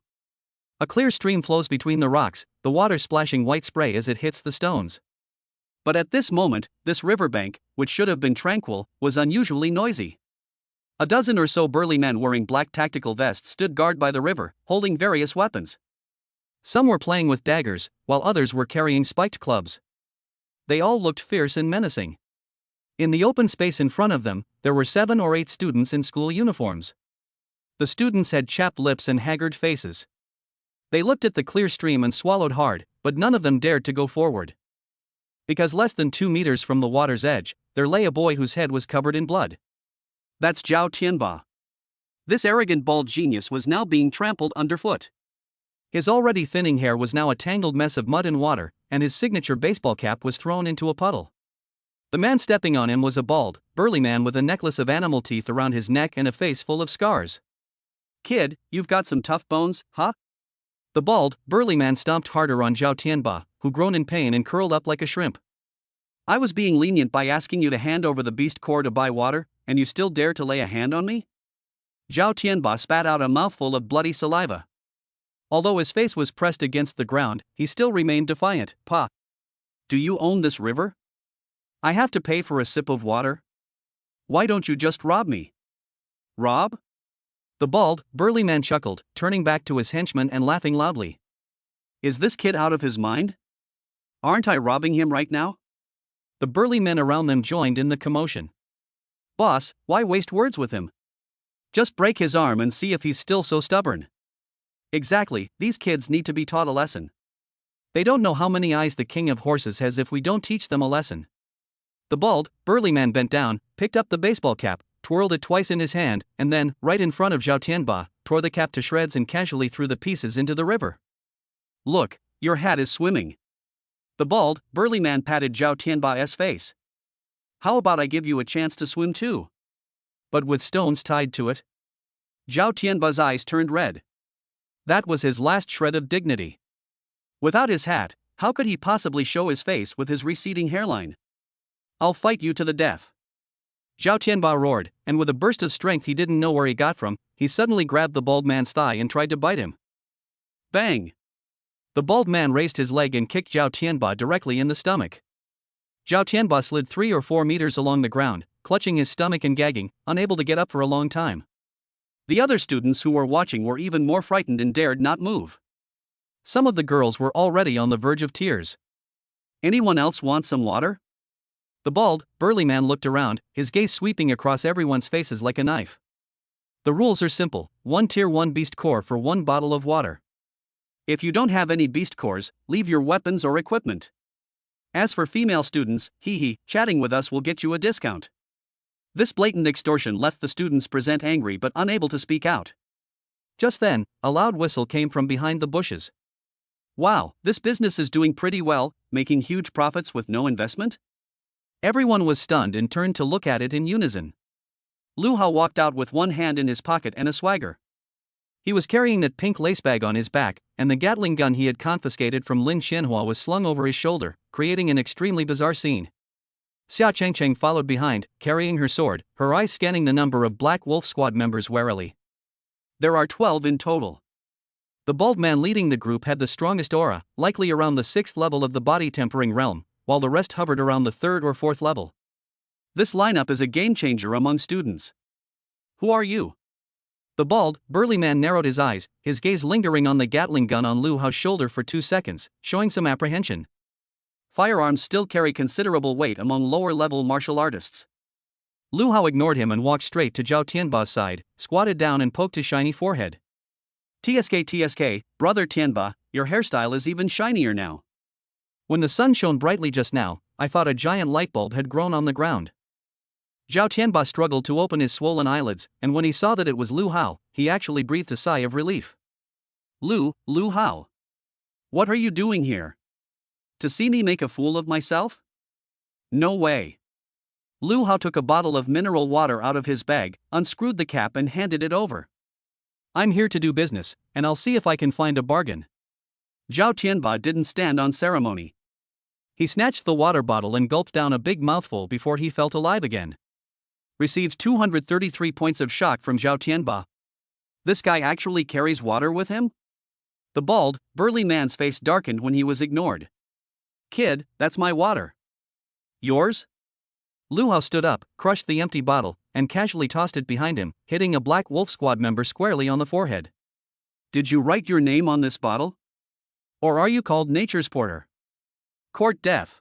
A clear stream flows between the rocks, the water splashing white spray as it hits the stones. But at this moment, this riverbank, which should have been tranquil, was unusually noisy. A dozen or so burly men wearing black tactical vests stood guard by the river, holding various weapons. Some were playing with daggers, while others were carrying spiked clubs. They all looked fierce and menacing. In the open space in front of them, there were 7 or 8 students in school uniforms. The students had chapped lips and haggard faces. They looked at the clear stream and swallowed hard, but none of them dared to go forward. Because less than 2 meters from the water's edge, there lay a boy whose head was covered in blood. That's Zhao Tianba. This arrogant bald genius was now being trampled underfoot. His already thinning hair was now a tangled mess of mud and water, and his signature baseball cap was thrown into a puddle. The man stepping on him was a bald, burly man with a necklace of animal teeth around his neck and a face full of scars. Kid, you've got some tough bones, huh? The bald, burly man stomped harder on Zhao Tianba, who groaned in pain and curled up like a shrimp. I was being lenient by asking you to hand over the beast core to buy water, and you still dare to lay a hand on me? Zhao Tianba spat out a mouthful of bloody saliva. Although his face was pressed against the ground, he still remained defiant. Pa! Do you own this river? I have to pay for a sip of water? Why don't you just rob me? Rob? The bald, burly man chuckled, turning back to his henchman and laughing loudly. Is this kid out of his mind? Aren't I robbing him right now? The burly men around them joined in the commotion. Boss, why waste words with him? Just break his arm and see if he's still so stubborn. Exactly, these kids need to be taught a lesson. They don't know how many eyes the king of horses has if we don't teach them a lesson. The bald, burly man bent down, picked up the baseball cap, twirled it twice in his hand, and then, right in front of Zhao Tianba, tore the cap to shreds and casually threw the pieces into the river. Look, your hat is swimming. The bald, burly man patted Zhao Tianba's face. How about I give you a chance to swim too? But with stones tied to it? Zhao Tianba's eyes turned red. That was his last shred of dignity. Without his hat, how could he possibly show his face with his receding hairline? I'll fight you to the death. Zhao Tianba roared, and with a burst of strength he didn't know where he got from, he suddenly grabbed the bald man's thigh and tried to bite him. Bang! The bald man raised his leg and kicked Zhao Tianba directly in the stomach. Zhao Tianba slid 3 or 4 meters along the ground, clutching his stomach and gagging, unable to get up for a long time. The other students who were watching were even more frightened and dared not move. Some of the girls were already on the verge of tears. Anyone else want some water? The bald, burly man looked around, his gaze sweeping across everyone's faces like a knife. The rules are simple: 1 tier 1 beast core for 1 bottle of water. If you don't have any beast cores, leave your weapons or equipment. As for female students, chatting with us will get you a discount. This blatant extortion left the students present angry but unable to speak out. Just then, a loud whistle came from behind the bushes. Wow, this business is doing pretty well, making huge profits with no investment? Everyone was stunned and turned to look at it in unison. Lu Hao walked out with one hand in his pocket and a swagger. He was carrying that pink lace bag on his back, and the Gatling gun he had confiscated from Lin Xianhua was slung over his shoulder, creating an extremely bizarre scene. Xia Changcheng followed behind, carrying her sword, her eyes scanning the number of Black Wolf Squad members warily. There are 12 in total. The bald man leading the group had the strongest aura, likely around the 6th level of the body tempering realm, while the rest hovered around the 3rd or 4th level. This lineup is a game changer among students. Who are you? The bald, burly man narrowed his eyes, his gaze lingering on the Gatling gun on Lu Hao's shoulder for 2 seconds, showing some apprehension. Firearms still carry considerable weight among lower-level martial artists. Lu Hao ignored him and walked straight to Zhao Tianba's side, squatted down and poked his shiny forehead. TSK, brother Tianba, your hairstyle is even shinier now. When the sun shone brightly just now, I thought a giant light bulb had grown on the ground. Zhao Tianba struggled to open his swollen eyelids, and when he saw that it was Lu Hao, he actually breathed a sigh of relief. Lu Hao. What are you doing here? To see me make a fool of myself? No way. Lu Hao took a bottle of mineral water out of his bag, unscrewed the cap and handed it over. I'm here to do business, and I'll see if I can find a bargain. Zhao Tianba didn't stand on ceremony. He snatched the water bottle and gulped down a big mouthful before he felt alive again. Received 233 points of shock from Zhao Tianba. This guy actually carries water with him? The bald, burly man's face darkened when he was ignored. Kid, that's my water. Yours? Lu Hao stood up, crushed the empty bottle, and casually tossed it behind him, hitting a Black Wolf Squad member squarely on the forehead. Did you write your name on this bottle? Or are you called Nature's Porter? Court death.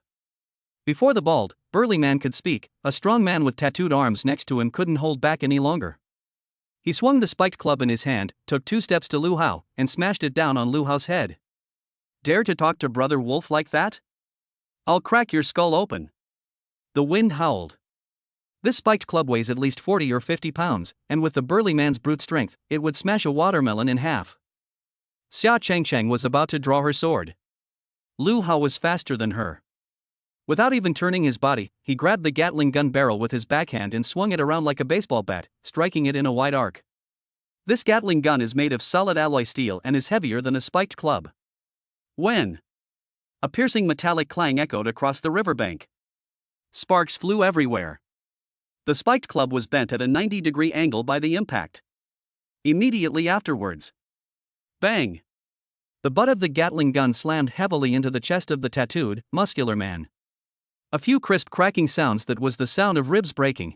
Before the bald, burly man could speak, a strong man with tattooed arms next to him couldn't hold back any longer. He swung the spiked club in his hand, took 2 steps to Lu Hao, and smashed it down on Lu Hao's head. Dare to talk to Brother Wolf like that? I'll crack your skull open. The wind howled. This spiked club weighs at least 40 or 50 pounds, and with the burly man's brute strength, it would smash a watermelon in half. Xia Changchang was about to draw her sword. Lu Hao was faster than her. Without even turning his body, he grabbed the Gatling gun barrel with his backhand and swung it around like a baseball bat, striking it in a wide arc. This Gatling gun is made of solid alloy steel and is heavier than a spiked club. When? A piercing metallic clang echoed across the riverbank. Sparks flew everywhere. The spiked club was bent at a 90-degree angle by the impact. Immediately afterwards. Bang! The butt of the Gatling gun slammed heavily into the chest of the tattooed, muscular man. A few crisp cracking sounds that was the sound of ribs breaking.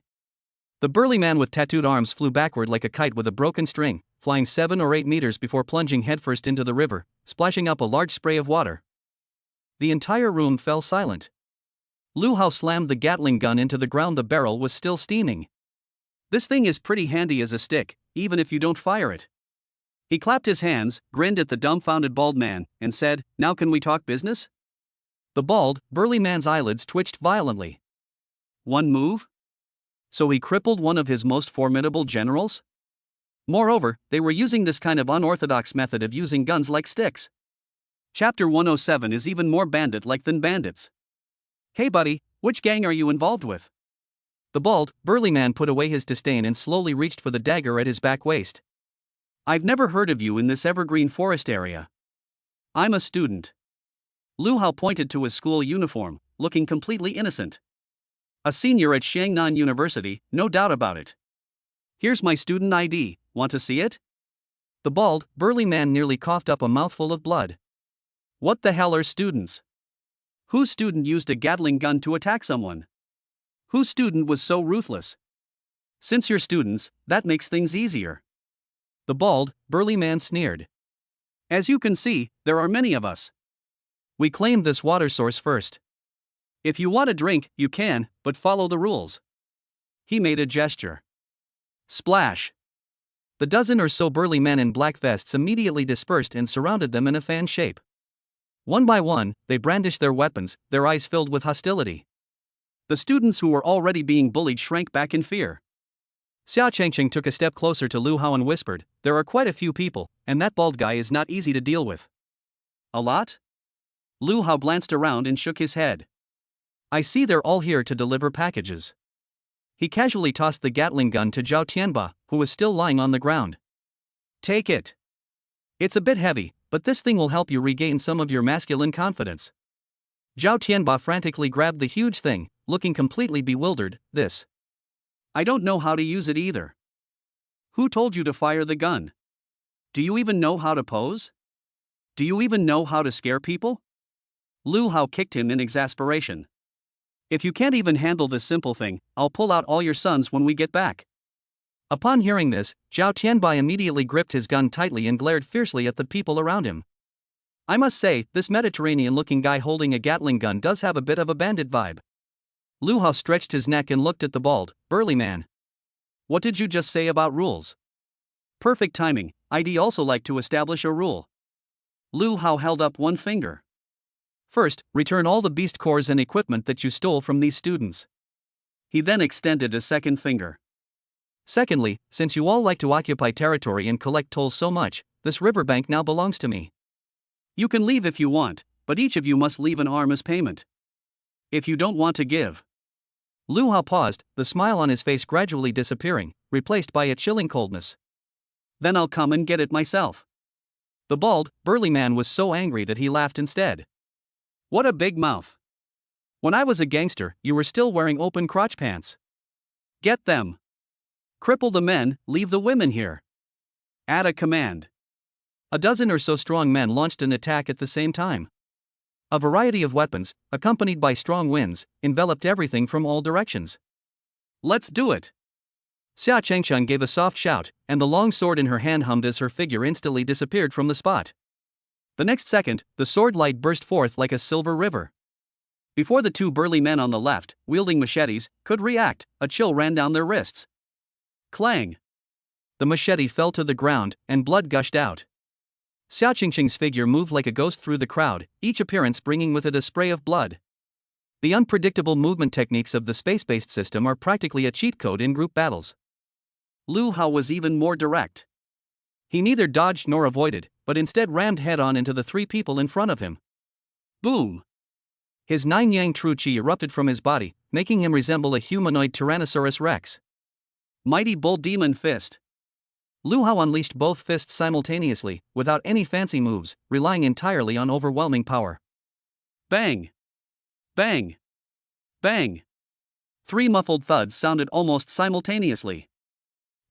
The burly man with tattooed arms flew backward like a kite with a broken string, flying 7 or 8 meters before plunging headfirst into the river, splashing up a large spray of water. The entire room fell silent. Lu Hao slammed the Gatling gun into the ground. The barrel was still steaming. This thing is pretty handy as a stick, even if you don't fire it. He clapped his hands, grinned at the dumbfounded bald man, and said, "Now can we talk business?" The bald, burly man's eyelids twitched violently. One move? So he crippled one of his most formidable generals? Moreover, they were using this kind of unorthodox method of using guns like sticks. Chapter 107 is even more bandit-like than bandits. Hey buddy, which gang are you involved with? The bald, burly man put away his disdain and slowly reached for the dagger at his back waist. I've never heard of you in this evergreen forest area. I'm a student. Lu Hao pointed to his school uniform, looking completely innocent. A senior at Shangnan University, no doubt about it. Here's my student ID, want to see it? The bald, burly man nearly coughed up a mouthful of blood. What the hell are students? Whose student used a Gatling gun to attack someone? Whose student was so ruthless? Since you're students, that makes things easier. The bald, burly man sneered. As you can see, there are many of us. We claimed this water source first. If you want a drink, you can, but follow the rules. He made a gesture. Splash! The dozen or so burly men in black vests immediately dispersed and surrounded them in a fan shape. One by one, they brandished their weapons, their eyes filled with hostility. The students who were already being bullied shrank back in fear. Xia Changcheng took a step closer to Lu Hao and whispered, "There are quite a few people, and that bald guy is not easy to deal with." A lot? Lu Hao glanced around and shook his head. I see they're all here to deliver packages. He casually tossed the Gatling gun to Zhao Tianba, who was still lying on the ground. Take it. It's a bit heavy, but this thing will help you regain some of your masculine confidence. Zhao Tianba frantically grabbed the huge thing, looking completely bewildered. This. I don't know how to use it either. Who told you to fire the gun? Do you even know how to pose? Do you even know how to scare people? Lu Hao kicked him in exasperation. If you can't even handle this simple thing, I'll pull out all your sons when we get back. Upon hearing this, Zhao Tianbai immediately gripped his gun tightly and glared fiercely at the people around him. I must say, this Mediterranean-looking guy holding a Gatling gun does have a bit of a bandit vibe. Lu Hao stretched his neck and looked at the bald, burly man. What did you just say about rules? Perfect timing, I'd also like to establish a rule. Lu Hao held up one finger. First, return all the beast cores and equipment that you stole from these students. He then extended a second finger. Secondly, since you all like to occupy territory and collect tolls so much, this riverbank now belongs to me. You can leave if you want, but each of you must leave an arm as payment. If you don't want to give. Lu Hao paused, the smile on his face gradually disappearing, replaced by a chilling coldness. Then I'll come and get it myself. The bald, burly man was so angry that he laughed instead. What a big mouth. When I was a gangster, you were still wearing open crotch pants. Get them. Cripple the men, leave the women here. Add a command. A dozen or so strong men launched an attack at the same time. A variety of weapons, accompanied by strong winds, enveloped everything from all directions. Let's do it. Xia Chengsheng gave a soft shout, and the long sword in her hand hummed as her figure instantly disappeared from the spot. The next second, the sword light burst forth like a silver river. Before the two burly men on the left, wielding machetes, could react, a chill ran down their wrists. Clang! The machete fell to the ground, and blood gushed out. Xia Qingqing's figure moved like a ghost through the crowd, each appearance bringing with it a spray of blood. The unpredictable movement techniques of the space-based system are practically a cheat code in group battles. Lu Hao was even more direct. He neither dodged nor avoided, but instead rammed head-on into the three people in front of him. Boom! His 9-yang true qi erupted from his body, making him resemble a humanoid Tyrannosaurus rex. Mighty Bull Demon Fist. Lu Hao unleashed both fists simultaneously, without any fancy moves, relying entirely on overwhelming power. Bang! Bang! Bang! 3 muffled thuds sounded almost simultaneously.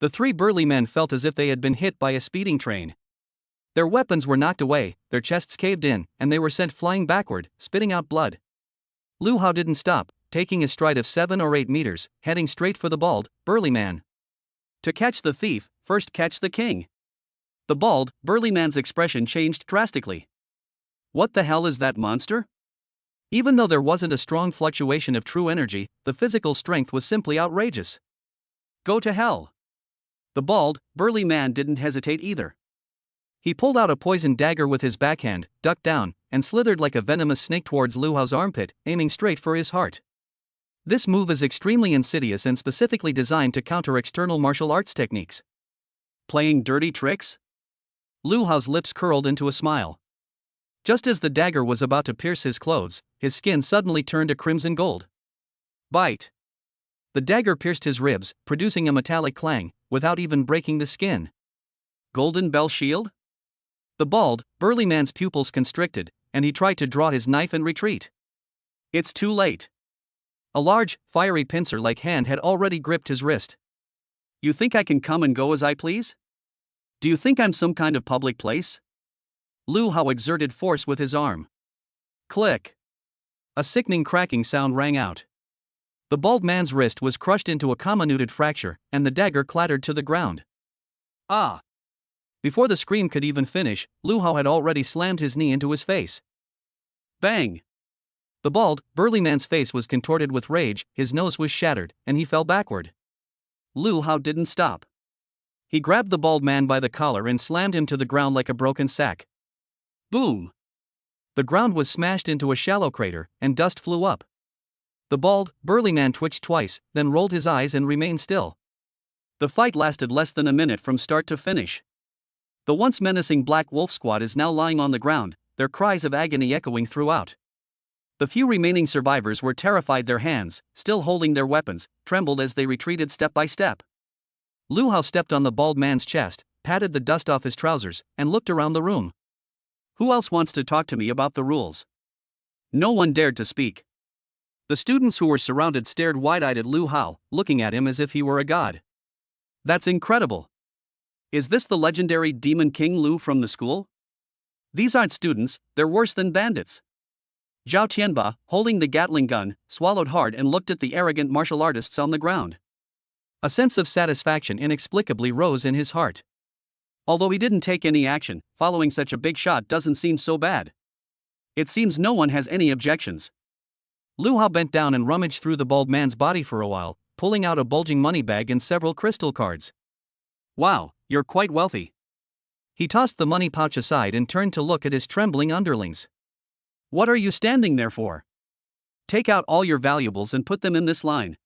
The 3 burly men felt as if they had been hit by a speeding train. Their weapons were knocked away, their chests caved in, and they were sent flying backward, spitting out blood. Lu Hao didn't stop, taking a stride of 7 or 8 meters, heading straight for the bald, burly man. To catch the thief, first catch the king. The bald, burly man's expression changed drastically. What the hell is that monster? Even though there wasn't a strong fluctuation of true energy, the physical strength was simply outrageous. Go to hell. The bald, burly man didn't hesitate either. He pulled out a poisoned dagger with his backhand, ducked down, and slithered like a venomous snake towards Lu Hao's armpit, aiming straight for his heart. This move is extremely insidious and specifically designed to counter external martial arts techniques. Playing dirty tricks? Lu Hao's lips curled into a smile. Just as the dagger was about to pierce his clothes, his skin suddenly turned a crimson gold. Bite! The dagger pierced his ribs, producing a metallic clang, without even breaking the skin. Golden Bell Shield? The bald, burly man's pupils constricted, and he tried to draw his knife and retreat. It's too late. A large, fiery pincer-like hand had already gripped his wrist. You think I can come and go as I please? Do you think I'm some kind of public place? Lu Hao exerted force with his arm. Click! A sickening cracking sound rang out. The bald man's wrist was crushed into a comminuted fracture, and the dagger clattered to the ground. Ah! Before the scream could even finish, Lu Hao had already slammed his knee into his face. Bang! The bald, burly man's face was contorted with rage, his nose was shattered, and he fell backward. Lu Hao didn't stop. He grabbed the bald man by the collar and slammed him to the ground like a broken sack. Boom! The ground was smashed into a shallow crater, and dust flew up. The bald, burly man twitched twice, then rolled his eyes and remained still. The fight lasted less than a minute from start to finish. The once menacing Black Wolf Squad is now lying on the ground, their cries of agony echoing throughout. The few remaining survivors were terrified. Their hands, still holding their weapons, trembled as they retreated step by step. Lu Hao stepped on the bald man's chest, patted the dust off his trousers, and looked around the room. Who else wants to talk to me about the rules? No one dared to speak. The students who were surrounded stared wide-eyed at Lu Hao, looking at him as if he were a god. That's incredible. Is this the legendary Demon King Lu from the school? These aren't students, they're worse than bandits. Zhao Tianba, holding the Gatling gun, swallowed hard and looked at the arrogant martial artists on the ground. A sense of satisfaction inexplicably rose in his heart. Although he didn't take any action, following such a big shot doesn't seem so bad. It seems no one has any objections. Lu Hao bent down and rummaged through the bald man's body for a while, pulling out a bulging money bag and several crystal cards. Wow, you're quite wealthy. He tossed the money pouch aside and turned to look at his trembling underlings. What are you standing there for? Take out all your valuables and put them in this line.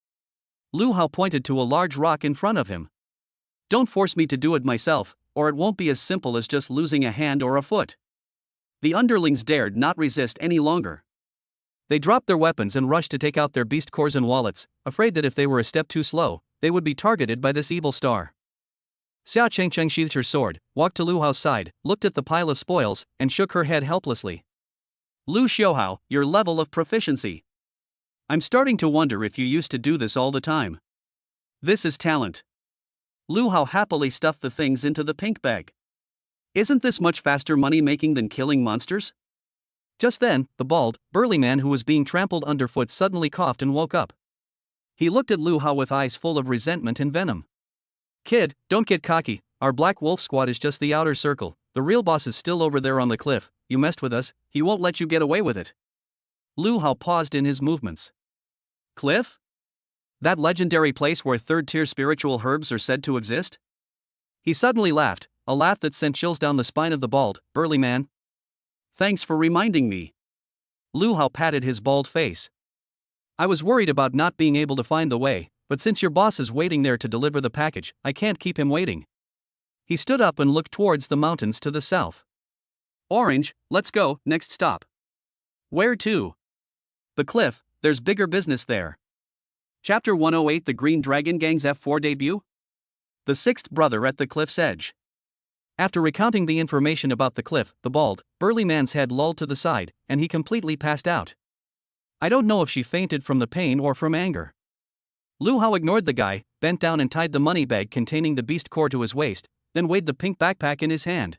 Lu Hao pointed to a large rock in front of him. Don't force me to do it myself, or it won't be as simple as just losing a hand or a foot. The underlings dared not resist any longer. They dropped their weapons and rushed to take out their beast cores and wallets, afraid that if they were a step too slow, they would be targeted by this evil star. Xia Chengcheng sheathed her sword, walked to Lu Hao's side, looked at the pile of spoils, and shook her head helplessly. Lu Xiaohao, your level of proficiency. I'm starting to wonder if you used to do this all the time. This is talent. Lu Hao happily stuffed the things into the pink bag. Isn't this much faster money making than killing monsters? Just then, the bald, burly man who was being trampled underfoot suddenly coughed and woke up. He looked at Lu Hao with eyes full of resentment and venom. Kid, don't get cocky, our Black Wolf squad is just the outer circle, the real boss is still over there on the cliff, you messed with us, he won't let you get away with it. Lu Hao paused in his movements. Cliff? That legendary place where third-tier spiritual herbs are said to exist? He suddenly laughed, a laugh that sent chills down the spine of the bald, burly man. Thanks for reminding me. Lu Hao patted his bald face. I was worried about not being able to find the way, but since your boss is waiting there to deliver the package, I can't keep him waiting. He stood up and looked towards the mountains to the south. Orange, let's go, next stop. Where to? The cliff, there's bigger business there. Chapter 108 The Green Dragon Gang's F4 debut? The sixth brother at the cliff's edge. After recounting the information about the cliff, the bald, burly man's head lolled to the side, and he completely passed out. I don't know if she fainted from the pain or from anger. Lu Hao ignored the guy, bent down and tied the money bag containing the beast core to his waist, then weighed the pink backpack in his hand.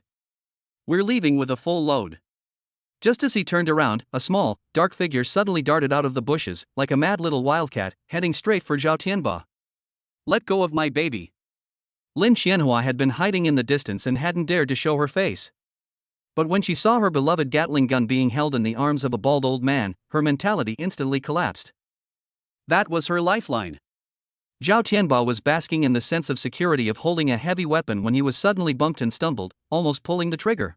We're leaving with a full load. Just as he turned around, a small, dark figure suddenly darted out of the bushes, like a mad little wildcat, heading straight for Zhao Tianba. Let go of my baby. Lin Xianhua had been hiding in the distance and hadn't dared to show her face. But when she saw her beloved Gatling gun being held in the arms of a bald old man, her mentality instantly collapsed. That was her lifeline. Zhao Tianba was basking in the sense of security of holding a heavy weapon when he was suddenly bumped and stumbled, almost pulling the trigger.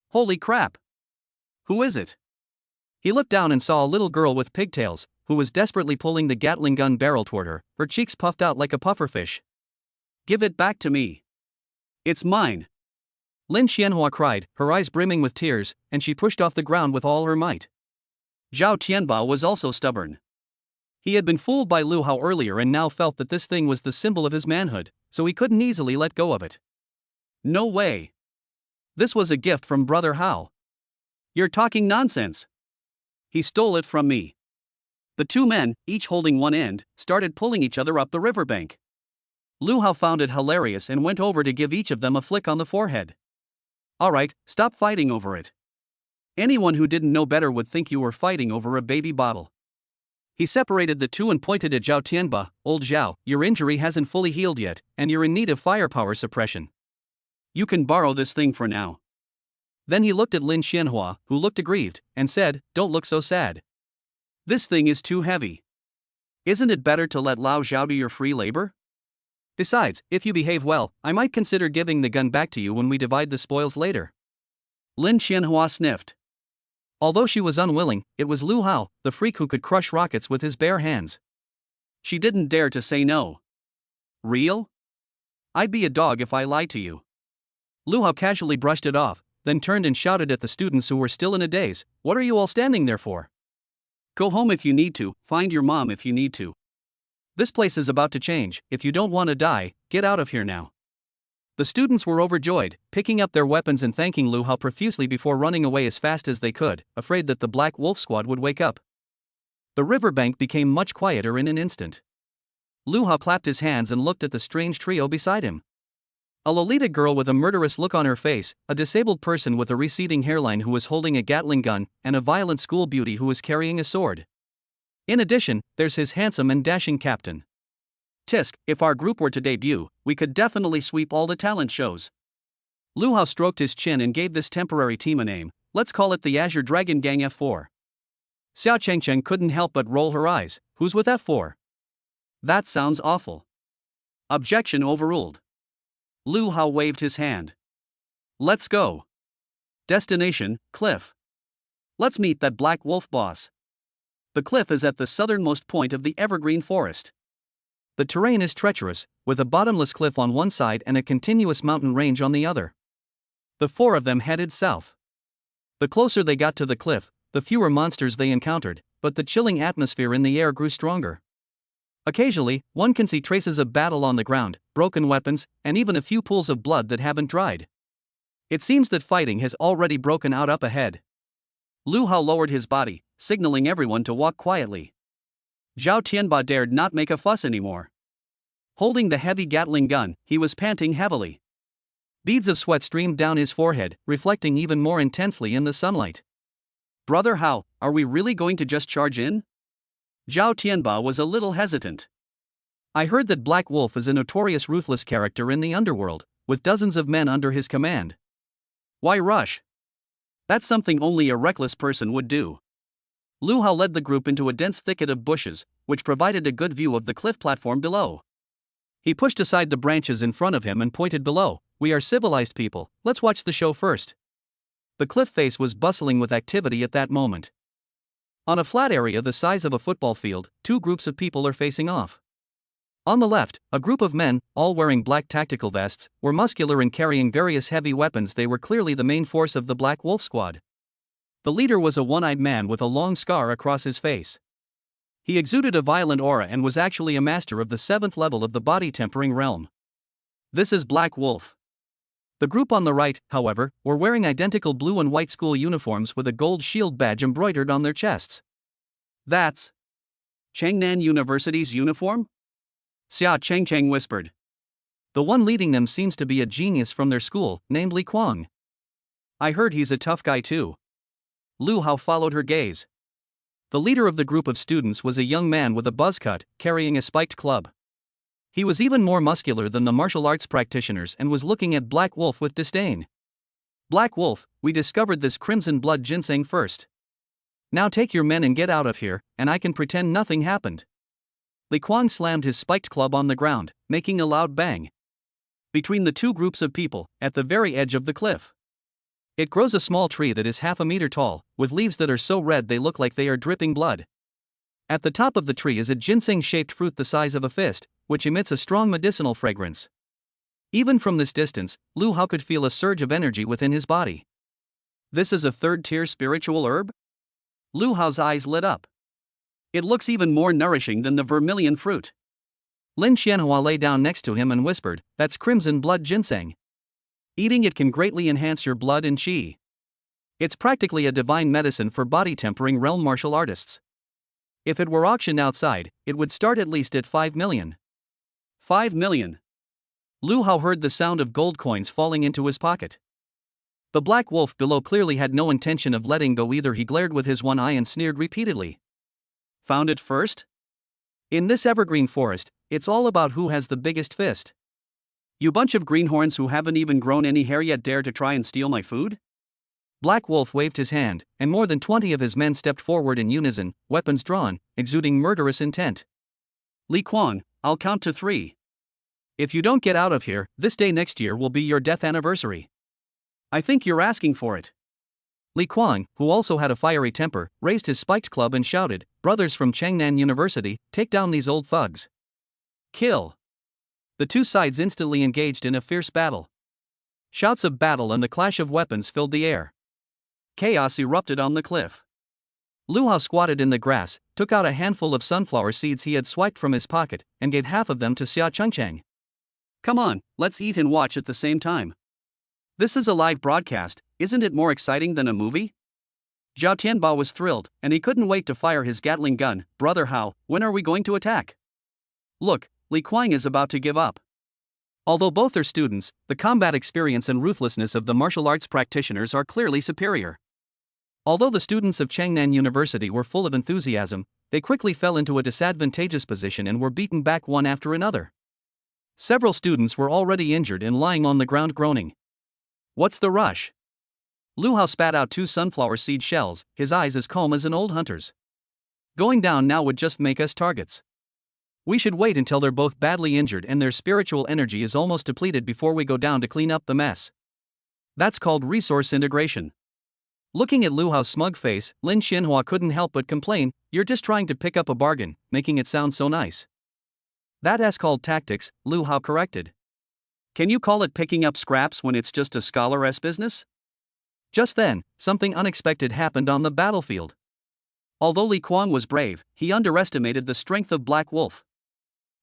Holy crap! Who is it? He looked down and saw a little girl with pigtails, who was desperately pulling the Gatling gun barrel toward her cheeks puffed out like a pufferfish. Give it back to me. It's mine. Lin Xianhua cried, her eyes brimming with tears, and she pushed off the ground with all her might. Zhao Tianba was also stubborn. He had been fooled by Lu Hao earlier and now felt that this thing was the symbol of his manhood, so he couldn't easily let go of it. No way. This was a gift from Brother Hao. You're talking nonsense. He stole it from me. The two men, each holding one end, started pulling each other up the riverbank. Lu Hao found it hilarious and went over to give each of them a flick on the forehead. Alright, stop fighting over it. Anyone who didn't know better would think you were fighting over a baby bottle. He separated the two and pointed at Zhao Tianba. Old Zhao, your injury hasn't fully healed yet, and you're in need of firepower suppression. You can borrow this thing for now. Then he looked at Lin Xianhua, who looked aggrieved, and said, Don't look so sad. This thing is too heavy. Isn't it better to let Lao Zhao do your free labor? Besides, if you behave well, I might consider giving the gun back to you when we divide the spoils later. Lin Xianhua sniffed. Although she was unwilling, it was Lu Hao, the freak who could crush rockets with his bare hands. She didn't dare to say no. Real? I'd be a dog if I lied to you. Lu Hao casually brushed it off, then turned and shouted at the students who were still in a daze, What are you all standing there for? Go home if you need to, find your mom if you need to. This place is about to change, if you don't want to die, get out of here now. The students were overjoyed, picking up their weapons and thanking Lu Hao profusely before running away as fast as they could, afraid that the Black Wolf squad would wake up. The riverbank became much quieter in an instant. Lu Hao clapped his hands and looked at the strange trio beside him. A Lolita girl with a murderous look on her face, a disabled person with a receding hairline who was holding a Gatling gun, and a violent school beauty who was carrying a sword. In addition, there's his handsome and dashing captain. Tisk, if our group were to debut, we could definitely sweep all the talent shows. Lu Hao stroked his chin and gave this temporary team a name, let's call it the Azure Dragon Gang F4. Xiao Chengcheng couldn't help but roll her eyes, who's with F4? That sounds awful. Objection overruled. Lu Hao waved his hand. Let's go. Destination, cliff. Let's meet that black wolf boss. The cliff is at the southernmost point of the evergreen forest. The terrain is treacherous, with a bottomless cliff on one side and a continuous mountain range on the other. The four of them headed south. The closer they got to the cliff, the fewer monsters they encountered, but the chilling atmosphere in the air grew stronger. Occasionally, one can see traces of battle on the ground, broken weapons, and even a few pools of blood that haven't dried. It seems that fighting has already broken out up ahead. Lu Hao lowered his body, signaling everyone to walk quietly. Zhao Tianba dared not make a fuss anymore. Holding the heavy Gatling gun, he was panting heavily. Beads of sweat streamed down his forehead, reflecting even more intensely in the sunlight. Brother Hao, are we really going to just charge in? Zhao Tianba was a little hesitant. I heard that Black Wolf is a notorious ruthless character in the underworld, with dozens of men under his command. Why rush? That's something only a reckless person would do. Lu Hao led the group into a dense thicket of bushes, which provided a good view of the cliff platform below. He pushed aside the branches in front of him and pointed below. We are civilized people, let's watch the show first. The cliff face was bustling with activity at that moment. On a flat area the size of a football field, two groups of people are facing off. On the left, a group of men, all wearing black tactical vests, were muscular and carrying various heavy weapons. They were clearly the main force of the Black Wolf squad. The leader was a one-eyed man with a long scar across his face. He exuded a violent aura and was actually a master of the 7th level of the body-tempering realm. This is Black Wolf. The group on the right, however, were wearing identical blue and white school uniforms with a gold shield badge embroidered on their chests. That's Changnan University's uniform? Xia Chengcheng whispered. The one leading them seems to be a genius from their school, named Li Kuang. I heard he's a tough guy too. Lu Hao followed her gaze. The leader of the group of students was a young man with a buzz cut, carrying a spiked club. He was even more muscular than the martial arts practitioners and was looking at Black Wolf with disdain. Black Wolf, we discovered this crimson blood ginseng first. Now take your men and get out of here, and I can pretend nothing happened. Li Kuang slammed his spiked club on the ground, making a loud bang. Between the two groups of people, at the very edge of the cliff. It grows a small tree that is half a meter tall, with leaves that are so red they look like they are dripping blood. At the top of the tree is a ginseng-shaped fruit the size of a fist, which emits a strong medicinal fragrance. Even from this distance, Lu Hao could feel a surge of energy within his body. This is a third-tier spiritual herb? Lu Hao's eyes lit up. It looks even more nourishing than the vermilion fruit. Lin Xianhua lay down next to him and whispered, that's crimson blood ginseng. Eating it can greatly enhance your blood and qi. It's practically a divine medicine for body-tempering realm martial artists. If it were auctioned outside, it would start at least at 5 million. 5 million. Lu Hao heard the sound of gold coins falling into his pocket. The Black Wolf below clearly had no intention of letting go either. He glared with his one eye and sneered repeatedly. Found it first? In this evergreen forest, it's all about who has the biggest fist. You bunch of greenhorns who haven't even grown any hair yet dare to try and steal my food? Black Wolf waved his hand, and more than 20 of his men stepped forward in unison, weapons drawn, exuding murderous intent. Li Kuang, I'll count to 3. If you don't get out of here, this day next year will be your death anniversary. I think you're asking for it. Li Kuang, who also had a fiery temper, raised his spiked club and shouted, brothers from Changnan University, take down these old thugs. Kill. The two sides instantly engaged in a fierce battle. Shouts of battle and the clash of weapons filled the air. Chaos erupted on the cliff. Lu Hao squatted in the grass, took out a handful of sunflower seeds he had swiped from his pocket, and gave half of them to Xia Chengcheng. Come on, let's eat and watch at the same time. This is a live broadcast, isn't it more exciting than a movie? Zhao Tianba was thrilled, and he couldn't wait to fire his Gatling gun. Brother Hao, when are we going to attack? Look, Li Kuang is about to give up. Although both are students, the combat experience and ruthlessness of the martial arts practitioners are clearly superior. Although the students of Changnan University were full of enthusiasm, they quickly fell into a disadvantageous position and were beaten back one after another. Several students were already injured and lying on the ground groaning. What's the rush? Lu Hao spat out 2 sunflower seed shells, his eyes as calm as an old hunter's. Going down now would just make us targets. We should wait until they're both badly injured and their spiritual energy is almost depleted before we go down to clean up the mess. That's called resource integration. Looking at Lu Hao's smug face, Lin Xianhua couldn't help but complain, "You're just trying to pick up a bargain, making it sound so nice." "That's called tactics," Lu Hao corrected. "Can you call it picking up scraps when it's just a scholar's business?" Just then, something unexpected happened on the battlefield. Although Li Kuang was brave, he underestimated the strength of Black Wolf.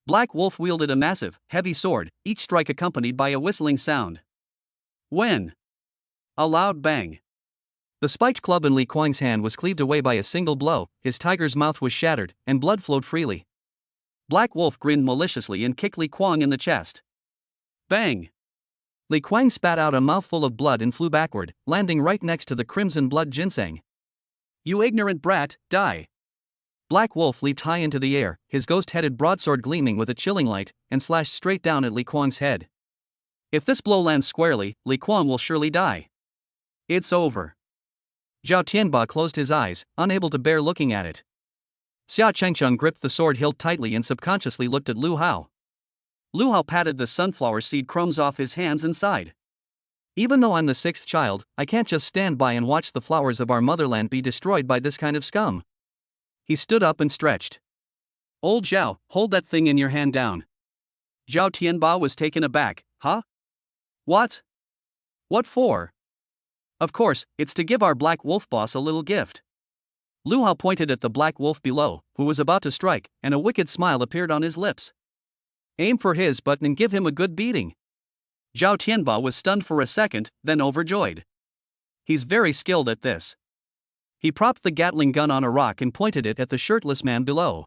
Black Wolf wielded a massive, heavy sword, each strike accompanied by a whistling sound. When? A loud bang. The spiked club in Li Kuang's hand was cleaved away by a single blow, his tiger's mouth was shattered, and blood flowed freely. Black Wolf grinned maliciously and kicked Li Kuang in the chest. Bang! Li Kuang spat out a mouthful of blood and flew backward, landing right next to the crimson blood ginseng. "You ignorant brat, die!" Black Wolf leaped high into the air, his ghost-headed broadsword gleaming with a chilling light, and slashed straight down at Li Kuang's head. If this blow lands squarely, Li Kuang will surely die. It's over. Zhao Tianba closed his eyes, unable to bear looking at it. Xia Chengcheng gripped the sword hilt tightly and subconsciously looked at Lu Hao. Lu Hao patted the sunflower seed crumbs off his hands and sighed. "Even though I'm the sixth child, I can't just stand by and watch the flowers of our motherland be destroyed by this kind of scum." He stood up and stretched. "Old Zhao, hold that thing in your hand down." Zhao Tianba was taken aback. "Huh? What? What for?" "Of course, it's to give our Black Wolf boss a little gift." Lu Hao pointed at the Black Wolf below, who was about to strike, and a wicked smile appeared on his lips. "Aim for his butt and give him a good beating." Zhao Tianba was stunned for a second, then overjoyed. He's very skilled at this. He propped the Gatling gun on a rock and pointed it at the shirtless man below.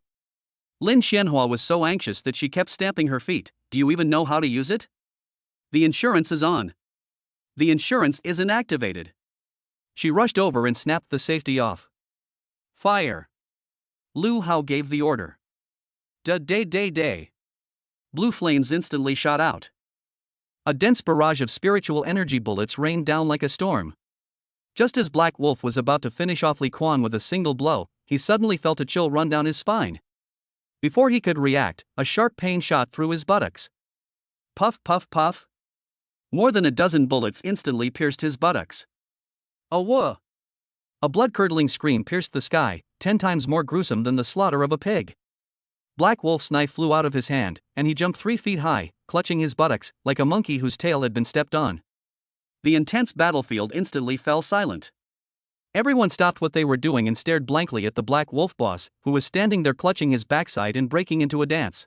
Lin Xianhua was so anxious that she kept stamping her feet. "Do you even know how to use it?" "The insurance is on." "The insurance isn't activated." She rushed over and snapped the safety off. "Fire!" Lu Hao gave the order. Da-day-day-day. Blue flames instantly shot out. A dense barrage of spiritual energy bullets rained down like a storm. Just as Black Wolf was about to finish off Li Kuang with a single blow, he suddenly felt a chill run down his spine. Before he could react, a sharp pain shot through his buttocks. Puff puff puff. More than a dozen bullets instantly pierced his buttocks. "Awah!" A blood-curdling scream pierced the sky, 10 times more gruesome than the slaughter of a pig. Black Wolf's knife flew out of his hand, and he jumped 3 feet high, clutching his buttocks, like a monkey whose tail had been stepped on. The intense battlefield instantly fell silent. Everyone stopped what they were doing and stared blankly at the Black Wolf boss, who was standing there clutching his backside and breaking into a dance.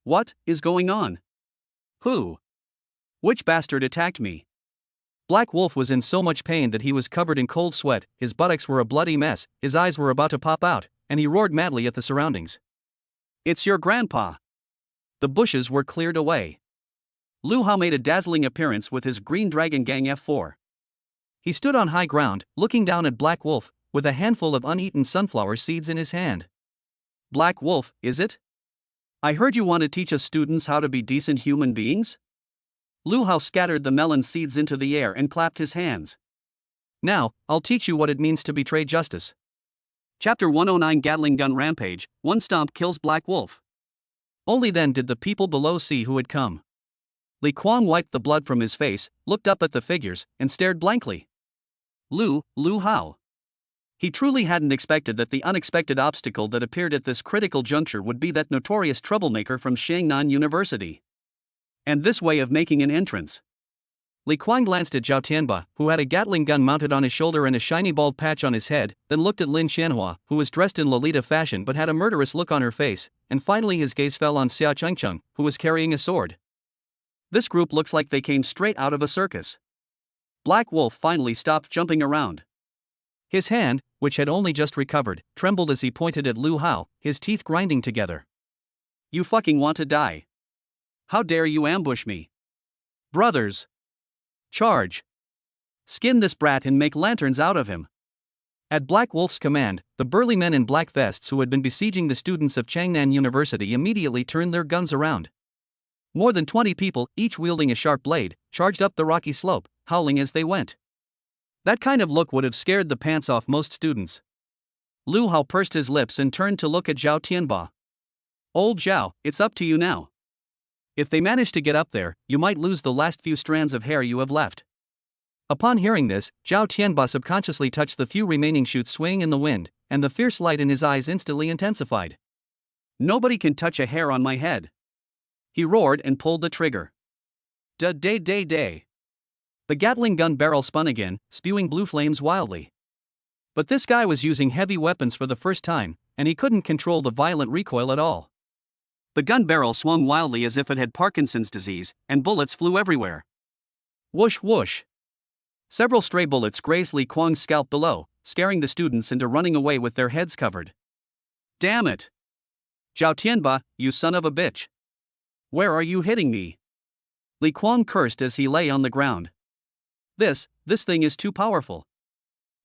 "What is going on? Who? Which bastard attacked me?" Black Wolf was in so much pain that he was covered in cold sweat, his buttocks were a bloody mess, his eyes were about to pop out, and he roared madly at the surroundings. "It's your grandpa!" The bushes were cleared away. Lu Hao made a dazzling appearance with his Green Dragon Gang F4. He stood on high ground, looking down at Black Wolf, with a handful of uneaten sunflower seeds in his hand. "Black Wolf, is it? I heard you want to teach us students how to be decent human beings?" Lu Hao scattered the melon seeds into the air and clapped his hands. "Now, I'll teach you what it means to betray justice." Chapter 109 Gatling Gun Rampage, one stomp kills Black Wolf. Only then did the people below see who had come. Li Kuang wiped the blood from his face, looked up at the figures, and stared blankly. Lu Hao. He truly hadn't expected that the unexpected obstacle that appeared at this critical juncture would be that notorious troublemaker from Shangnan University. And this way of making an entrance. Li Kuang glanced at Zhao Tianba, who had a Gatling gun mounted on his shoulder and a shiny bald patch on his head, then looked at Lin Xianhua, who was dressed in Lolita fashion but had a murderous look on her face, and finally his gaze fell on Xia Chengcheng, who was carrying a sword. This group looks like they came straight out of a circus. Black Wolf finally stopped jumping around. His hand, which had only just recovered, trembled as he pointed at Lu Hao, his teeth grinding together. "You fucking want to die? How dare you ambush me? Brothers! Charge! Skin this brat and make lanterns out of him." At Black Wolf's command, the burly men in black vests who had been besieging the students of Changnan University immediately turned their guns around. More than 20 people, each wielding a sharp blade, charged up the rocky slope, howling as they went. That kind of look would have scared the pants off most students. Lu Hao pursed his lips and turned to look at Zhao Tianba. "Old Zhao, it's up to you now. If they manage to get up there, you might lose the last few strands of hair you have left." Upon hearing this, Zhao Tianba subconsciously touched the few remaining shoots swaying in the wind, and the fierce light in his eyes instantly intensified. "Nobody can touch a hair on my head," he roared and pulled the trigger. Da-day-day-day. The Gatling gun barrel spun again, spewing blue flames wildly. But this guy was using heavy weapons for the first time, and he couldn't control the violent recoil at all. The gun barrel swung wildly as if it had Parkinson's disease, and bullets flew everywhere. Whoosh whoosh. Several stray bullets grazed Li Kuang's scalp below, scaring the students into running away with their heads covered. "Damn it! Zhao Tianba, you son of a bitch! Where are you hitting me?" Li Kuang cursed as he lay on the ground. This thing is too powerful."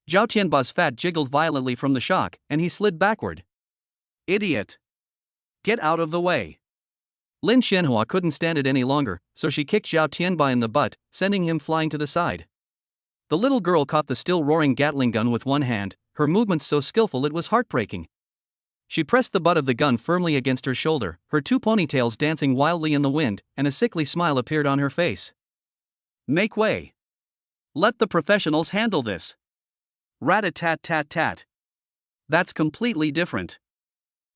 Zhao Tianba's fat jiggled violently from the shock, and he slid backward. "Idiot! Get out of the way!" Lin Shenhua couldn't stand it any longer, so she kicked Zhao Tianba in the butt, sending him flying to the side. The little girl caught the still roaring Gatling gun with one hand, her movements so skillful it was heartbreaking. She pressed the butt of the gun firmly against her shoulder, her two ponytails dancing wildly in the wind, and a sickly smile appeared on her face. "Make way! Let the professionals handle this." Rat-a-tat-tat-tat. That's completely different.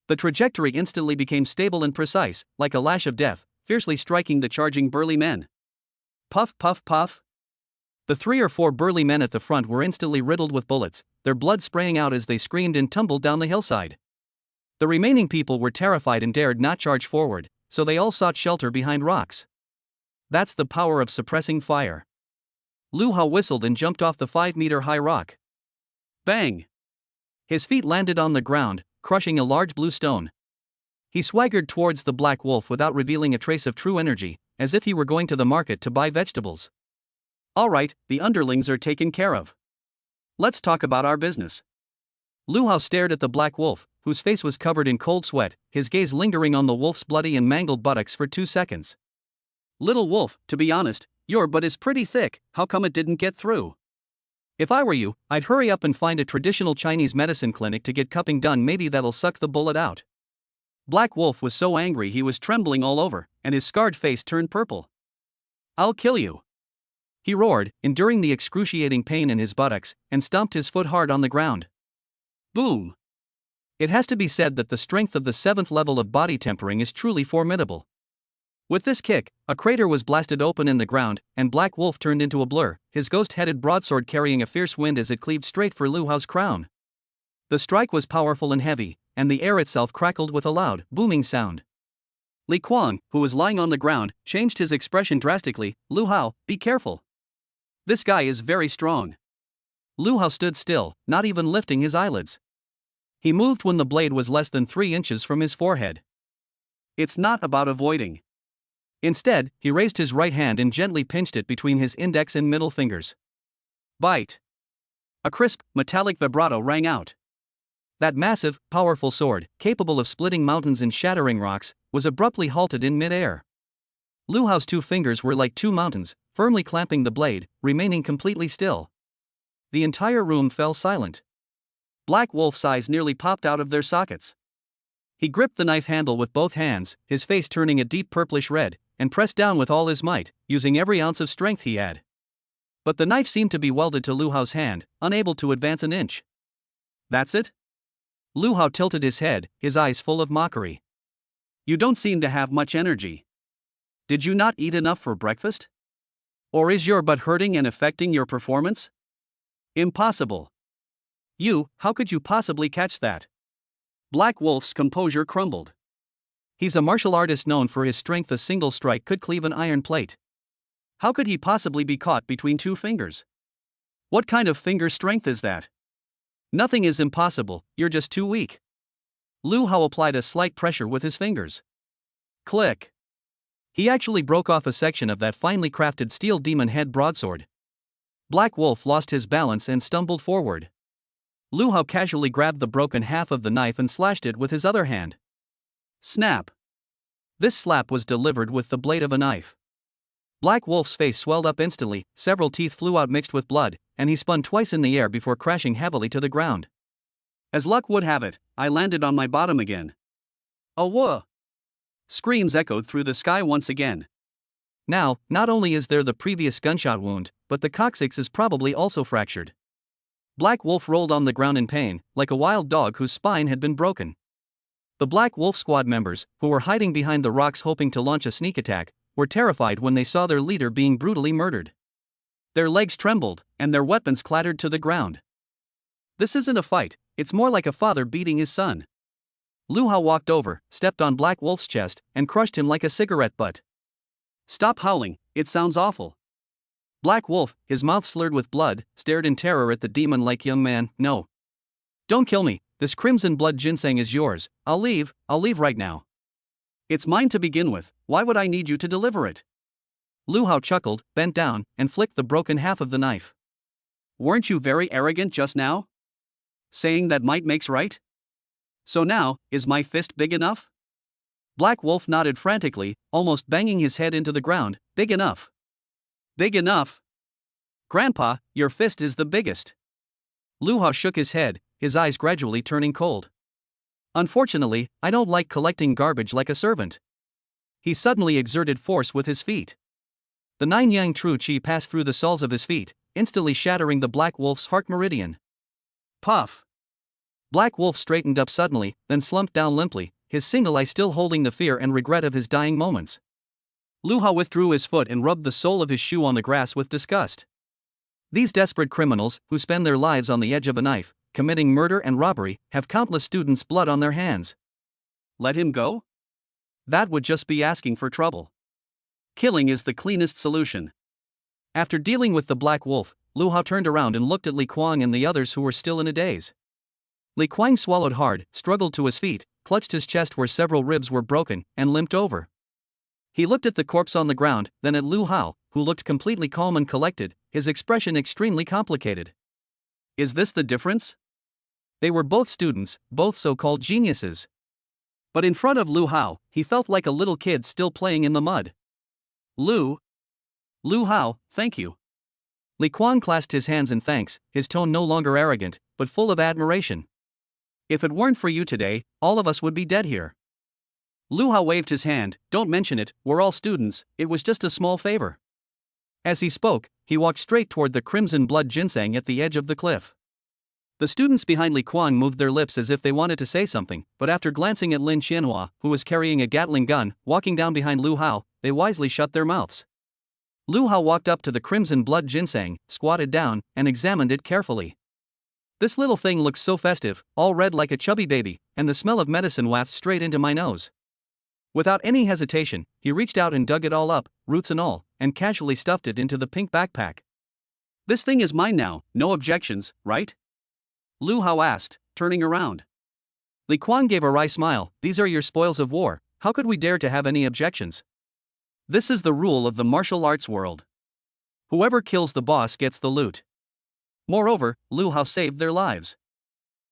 The trajectory instantly became stable and precise, like a lash of death, fiercely striking the charging burly men. Puff puff puff. The 3 or 4 burly men at the front were instantly riddled with bullets, their blood spraying out as they screamed and tumbled down the hillside. The remaining people were terrified and dared not charge forward, so they all sought shelter behind rocks. That's the power of suppressing fire. Lu Hao whistled and jumped off the 5-meter-high rock. Bang! His feet landed on the ground, crushing a large blue stone. He swaggered towards the Black Wolf without revealing a trace of true energy, as if he were going to the market to buy vegetables. "All right, the underlings are taken care of. Let's talk about our business." Lu Hao stared at the Black Wolf, whose face was covered in cold sweat, his gaze lingering on the wolf's bloody and mangled buttocks for 2 seconds. "Little wolf, to be honest, your butt is pretty thick, how come it didn't get through? If I were you, I'd hurry up and find a traditional Chinese medicine clinic to get cupping done, maybe that'll suck the bullet out." Black Wolf was so angry he was trembling all over, and his scarred face turned purple. "I'll kill you!" he roared, enduring the excruciating pain in his buttocks, and stomped his foot hard on the ground. Boom! It has to be said that the strength of the 7th level of body tempering is truly formidable. With this kick, a crater was blasted open in the ground, and Black Wolf turned into a blur, his ghost-headed broadsword carrying a fierce wind as it cleaved straight for Lu Hao's crown. The strike was powerful and heavy, and the air itself crackled with a loud, booming sound. Li Kuang, who was lying on the ground, changed his expression drastically. "Lu Hao, be careful. This guy is very strong." Lu Hao stood still, not even lifting his eyelids. He moved when the blade was less than 3 inches from his forehead. It's not about avoiding. Instead, he raised his right hand and gently pinched it between his index and middle fingers. Bite! A crisp, metallic vibrato rang out. That massive, powerful sword, capable of splitting mountains and shattering rocks, was abruptly halted in mid-air. Lu Hao's 2 fingers were like 2 mountains, firmly clamping the blade, remaining completely still. The entire room fell silent. Black Wolf's eyes nearly popped out of their sockets. He gripped the knife handle with both hands, his face turning a deep purplish red, and pressed down with all his might, using every ounce of strength he had. But the knife seemed to be welded to Lu Hao's hand, unable to advance an inch. "That's it?" Lu Hao tilted his head, his eyes full of mockery. "You don't seem to have much energy. Did you not eat enough for breakfast? Or is your butt hurting and affecting your performance? Impossible. How could you possibly catch that?" Black Wolf's composure crumbled. He's a martial artist known for his strength. A single strike could cleave an iron plate. How could he possibly be caught between 2 fingers? What kind of finger strength is that? Nothing is impossible, you're just too weak. Lu Hao applied a slight pressure with his fingers. Click. He actually broke off a section of that finely crafted steel demon head broadsword. Black Wolf lost his balance and stumbled forward. Lu Hao casually grabbed the broken half of the knife and slashed it with his other hand. Snap! This slap was delivered with the blade of a knife. Black Wolf's face swelled up instantly, several teeth flew out mixed with blood, and he spun twice in the air before crashing heavily to the ground. As luck would have it, I landed on my bottom again. "Oh whoa!" Screams echoed through the sky once again. Now, not only is there the previous gunshot wound, but the coccyx is probably also fractured. Black Wolf rolled on the ground in pain, like a wild dog whose spine had been broken. The Black Wolf squad members, who were hiding behind the rocks hoping to launch a sneak attack, were terrified when they saw their leader being brutally murdered. Their legs trembled, and their weapons clattered to the ground. This isn't a fight, it's more like a father beating his son. Lu Hao walked over, stepped on Black Wolf's chest, and crushed him like a cigarette butt. Stop howling, it sounds awful. Black Wolf, his mouth slurred with blood, stared in terror at the demon-like young man. No. Don't kill me, this crimson blood ginseng is yours, I'll leave right now. It's mine to begin with, why would I need you to deliver it? Lu Hao chuckled, bent down, and flicked the broken half of the knife. Weren't you very arrogant just now? Saying that might makes right? So now, is my fist big enough? Black Wolf nodded frantically, almost banging his head into the ground. Big enough. Big enough. Grandpa, your fist is the biggest. Lu Hao shook his head, his eyes gradually turning cold. Unfortunately, I don't like collecting garbage like a servant. He suddenly exerted force with his feet. The 9 yang true qi passed through the soles of his feet, instantly shattering the Black Wolf's heart meridian. Puff. Black Wolf straightened up suddenly, then slumped down limply, his single eye still holding the fear and regret of his dying moments. Lu Hao withdrew his foot and rubbed the sole of his shoe on the grass with disgust. These desperate criminals, who spend their lives on the edge of a knife, committing murder and robbery, have countless students' blood on their hands. Let him go? That would just be asking for trouble. Killing is the cleanest solution. After dealing with the Black Wolf, Lu Hao turned around and looked at Li Kuang and the others who were still in a daze. Li Kuang swallowed hard, struggled to his feet, clutched his chest where several ribs were broken, and limped over. He looked at the corpse on the ground, then at Lu Hao, who looked completely calm and collected, his expression extremely complicated. Is this the difference? They were both students, both so-called geniuses. But in front of Lu Hao, he felt like a little kid still playing in the mud. Lu Hao, thank you. Li Kuang clasped his hands in thanks, his tone no longer arrogant, but full of admiration. If it weren't for you today, all of us would be dead here. Lu Hao waved his hand. Don't mention it, we're all students, it was just a small favor. As he spoke, he walked straight toward the crimson blood ginseng at the edge of the cliff. The students behind Li Kuang moved their lips as if they wanted to say something, but after glancing at Lin Xianhua, who was carrying a Gatling gun, walking down behind Lu Hao, they wisely shut their mouths. Lu Hao walked up to the crimson blood ginseng, squatted down, and examined it carefully. This little thing looks so festive, all red like a chubby baby, and the smell of medicine wafts straight into my nose. Without any hesitation, he reached out and dug it all up, roots and all, and casually stuffed it into the pink backpack. This thing is mine now, no objections, right? Lu Hao asked, turning around. Li Kuang gave a wry smile. These are your spoils of war, how could we dare to have any objections? This is the rule of the martial arts world. Whoever kills the boss gets the loot. Moreover, Lu Hao saved their lives.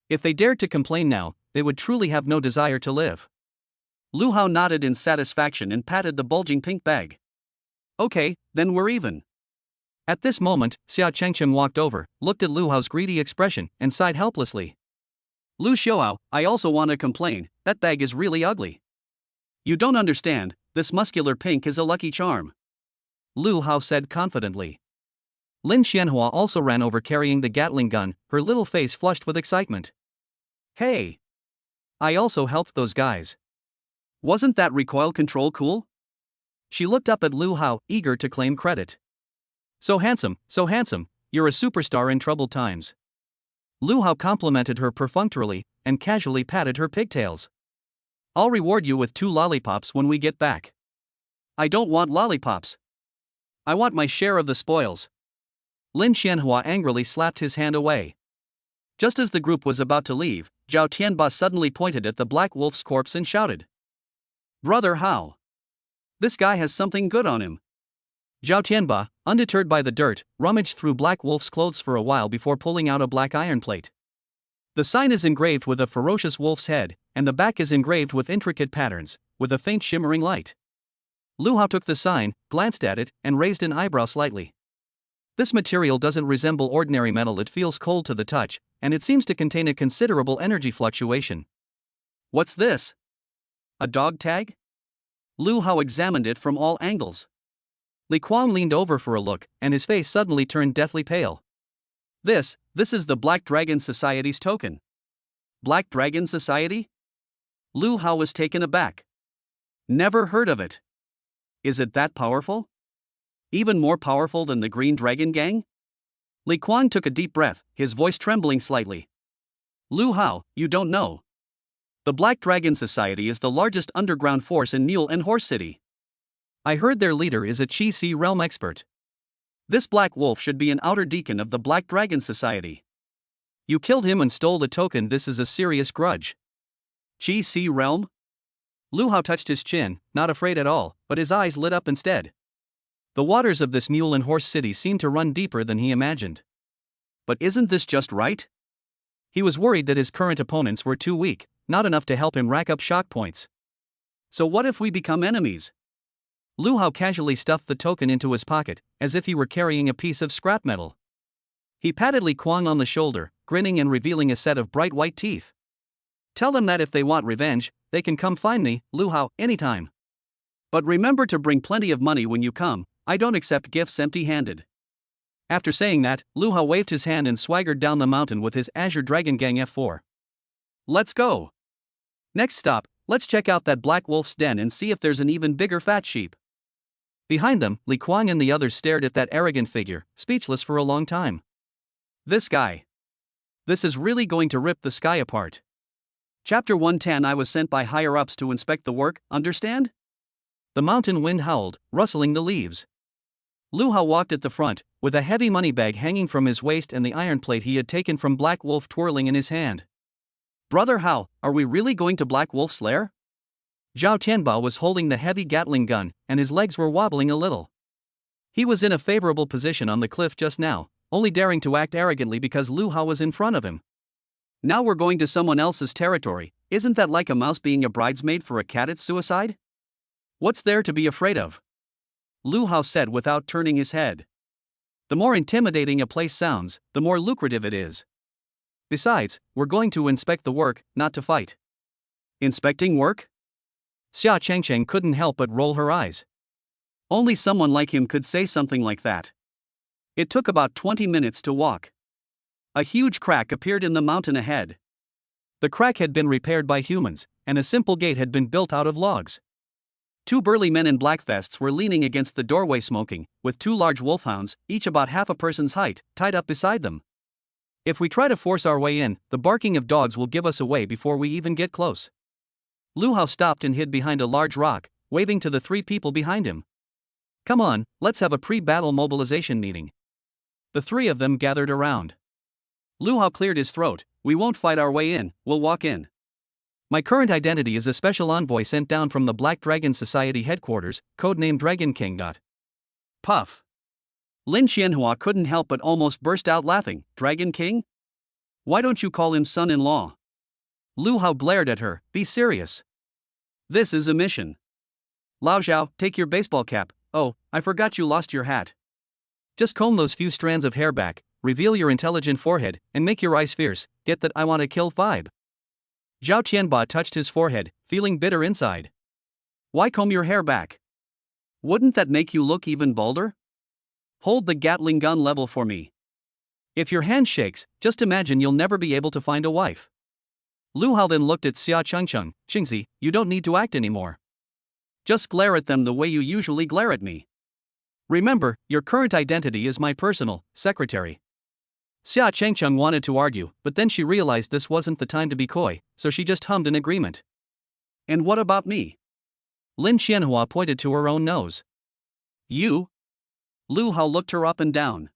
If they dared to complain now, they would truly have no desire to live. Lu Hao nodded in satisfaction and patted the bulging pink bag. Okay, then we're even. At this moment, Xia Chengcheng walked over, looked at Lu Hao's greedy expression, and sighed helplessly. Lu Xiaohao, I also want to complain, that bag is really ugly. You don't understand, this muscular pink is a lucky charm. Lu Hao said confidently. Lin Xianhua also ran over carrying the Gatling gun, her little face flushed with excitement. Hey! I also helped those guys. Wasn't that recoil control cool? She looked up at Lu Hao, eager to claim credit. So handsome, you're a superstar in troubled times. Lu Hao complimented her perfunctorily, and casually patted her pigtails. I'll reward you with 2 lollipops when we get back. I don't want lollipops. I want my share of the spoils. Lin Xianhua angrily slapped his hand away. Just as the group was about to leave, Zhao Tianba suddenly pointed at the Black Wolf's corpse and shouted. Brother Hao! This guy has something good on him. Zhao Tianba, undeterred by the dirt, rummaged through Black Wolf's clothes for a while before pulling out a black iron plate. The sign is engraved with a ferocious wolf's head, and the back is engraved with intricate patterns, with a faint shimmering light. Lu Hao took the sign, glanced at it, and raised an eyebrow slightly. This material doesn't resemble ordinary metal, it feels cold to the touch, and it seems to contain a considerable energy fluctuation. What's this? A dog tag? Lu Hao examined it from all angles. Li Kuang leaned over for a look, and his face suddenly turned deathly pale. This is the Black Dragon Society's token. Black Dragon Society? Lu Hao was taken aback. Never heard of it. Is it that powerful? Even more powerful than the Green Dragon Gang? Li Kuang took a deep breath, his voice trembling slightly. Lu Hao, you don't know. The Black Dragon Society is the largest underground force in Mule and Horse City. I heard their leader is a Qi Si realm expert. This Black Wolf should be an outer deacon of the Black Dragon Society. You killed him and stole the token. This is a serious grudge. Qi Si realm? Lu Hao touched his chin, not afraid at all, but his eyes lit up instead. The waters of this Mule and Horse City seemed to run deeper than he imagined. But isn't this just right? He was worried that his current opponents were too weak, not enough to help him rack up shock points. So what if we become enemies? Lu Hao casually stuffed the token into his pocket, as if he were carrying a piece of scrap metal. He patted Li Kuang on the shoulder, grinning and revealing a set of bright white teeth. Tell them that if they want revenge, they can come find me, Lu Hao, anytime. But remember to bring plenty of money when you come. I don't accept gifts empty-handed. After saying that, Lu Hao waved his hand and swaggered down the mountain with his Azure Dragon Gang F4. Let's go. Next stop, let's check out that Black Wolf's den and see if there's an even bigger fat sheep. Behind them, Li Kuang and the others stared at that arrogant figure, speechless for a long time. This guy. This is really going to rip the sky apart. Chapter 110. I was sent by higher-ups to inspect the work, understand? The mountain wind howled, rustling the leaves. Lu Hao walked at the front, with a heavy money bag hanging from his waist and the iron plate he had taken from Black Wolf twirling in his hand. Brother Hao, are we really going to Black Wolf's lair? Zhao Tianba was holding the heavy Gatling gun, and his legs were wobbling a little. He was in a favorable position on the cliff just now, only daring to act arrogantly because Lu Hao was in front of him. Now we're going to someone else's territory. Isn't that like a mouse being a bridesmaid for a cat at suicide? What's there to be afraid of? Lu Hao said without turning his head. The more intimidating a place sounds, the more lucrative it is. Besides, we're going to inspect the work, not to fight. Inspecting work? Xia Chengcheng couldn't help but roll her eyes. Only someone like him could say something like that. It took about 20 minutes to walk. A huge crack appeared in the mountain ahead. The crack had been repaired by humans, and a simple gate had been built out of logs. Two burly men in black vests were leaning against the doorway smoking, with two large wolfhounds, each about half a person's height, tied up beside them. If we try to force our way in, the barking of dogs will give us away before we even get close. Lu Hao stopped and hid behind a large rock, waving to the three people behind him. Come on, let's have a pre-battle mobilization meeting. The three of them gathered around. Lu Hao cleared his throat. We won't fight our way in, we'll walk in. My current identity is a special envoy sent down from the Black Dragon Society headquarters, codenamed Dragon King. Puff. Lin Xianhua couldn't help but almost burst out laughing. Dragon King? Why don't you call him son-in-law? Lu Hao glared at her. Be serious. This is a mission. Lao Zhao, take your baseball cap. Oh, I forgot you lost your hat. Just comb those few strands of hair back, reveal your intelligent forehead, and make your eyes fierce. Get that I want to kill vibe. Zhao Tianba touched his forehead, feeling bitter inside. Why comb your hair back? Wouldn't that make you look even bolder? Hold the Gatling gun level for me. If your hand shakes, just imagine you'll never be able to find a wife. Lu Hao then looked at Xia Chengcheng. Qingzi, you don't need to act anymore. Just glare at them the way you usually glare at me. Remember, your current identity is my personal secretary. Xia Chengcheng wanted to argue, but then she realized this wasn't the time to be coy, so she just hummed in agreement. And what about me? Lin Xianhua pointed to her own nose. You? Lu Hao looked her up and down.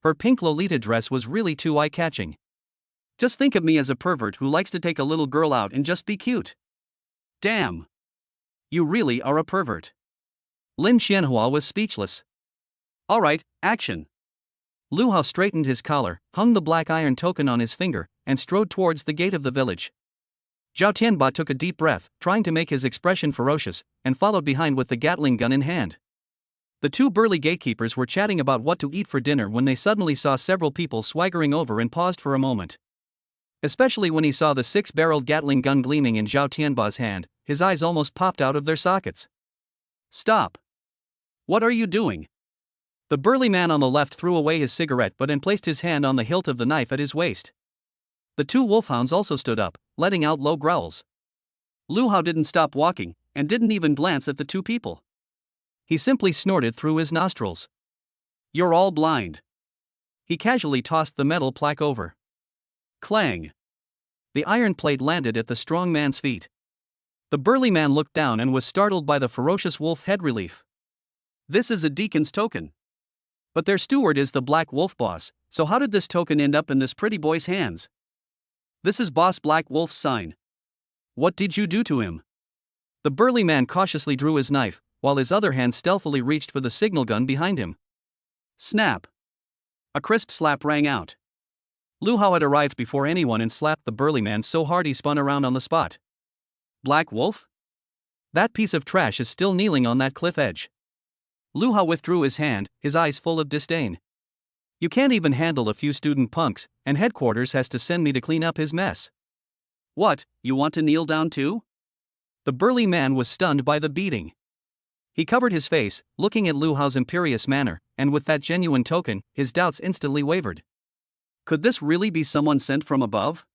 Her pink Lolita dress was really too eye-catching. Just think of me as a pervert who likes to take a little girl out and just be cute. Damn. You really are a pervert. Lin Xianhua was speechless. Alright, action. Lu Hao straightened his collar, hung the black iron token on his finger, and strode towards the gate of the village. Zhao Tianba took a deep breath, trying to make his expression ferocious, and followed behind with the Gatling gun in hand. The two burly gatekeepers were chatting about what to eat for dinner when they suddenly saw several people swaggering over and paused for a moment. Especially when he saw the six-barreled Gatling gun gleaming in Zhao Tianba's hand, his eyes almost popped out of their sockets. Stop. What are you doing? The burly man on the left threw away his cigarette butt and placed his hand on the hilt of the knife at his waist. The two wolfhounds also stood up, letting out low growls. Lu Hao didn't stop walking, and didn't even glance at the two people. He simply snorted through his nostrils. You're all blind. He casually tossed the metal plaque over. Clang. The iron plate landed at the strong man's feet. The burly man looked down and was startled by the ferocious wolf head relief. This is a deacon's token. But their steward is the Black Wolf boss, so how did this token end up in this pretty boy's hands? This is Boss Black Wolf's sign. What did you do to him? The burly man cautiously drew his knife, while his other hand stealthily reached for the signal gun behind him. Snap! A crisp slap rang out. Lu Hao had arrived before anyone and slapped the burly man so hard he spun around on the spot. Black Wolf? That piece of trash is still kneeling on that cliff edge. Lu Hao withdrew his hand, his eyes full of disdain. You can't even handle a few student punks, and headquarters has to send me to clean up his mess. What, you want to kneel down too? The burly man was stunned by the beating. He covered his face, looking at Lu Hao's imperious manner, and with that genuine token, his doubts instantly wavered. Could this really be someone sent from above?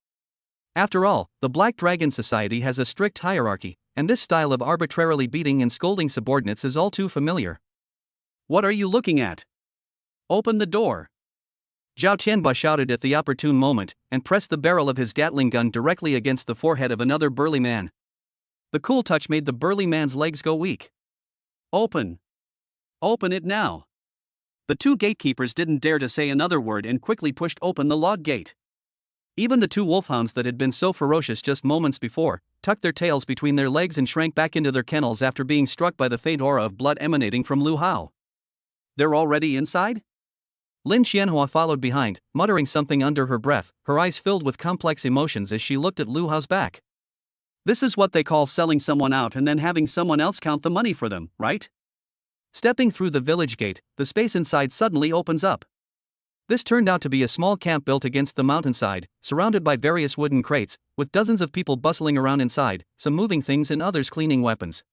After all, the Black Dragon Society has a strict hierarchy, and this style of arbitrarily beating and scolding subordinates is all too familiar. What are you looking at? Open the door. Zhao Tianba shouted at the opportune moment, and pressed the barrel of his Gatling gun directly against the forehead of another burly man. The cool touch made the burly man's legs go weak. Open. Open it now. The two gatekeepers didn't dare to say another word and quickly pushed open the log gate. Even the two wolfhounds that had been so ferocious just moments before, tucked their tails between their legs and shrank back into their kennels after being struck by the faint aura of blood emanating from Lu Hao. They're already inside? Lin Xianhua followed behind, muttering something under her breath, her eyes filled with complex emotions as she looked at Lu Hao's back. This is what they call selling someone out and then having someone else count the money for them, right? Stepping through the village gate, the space inside suddenly opens up. This turned out to be a small camp built against the mountainside, surrounded by various wooden crates, with dozens of people bustling around inside, some moving things and others cleaning weapons.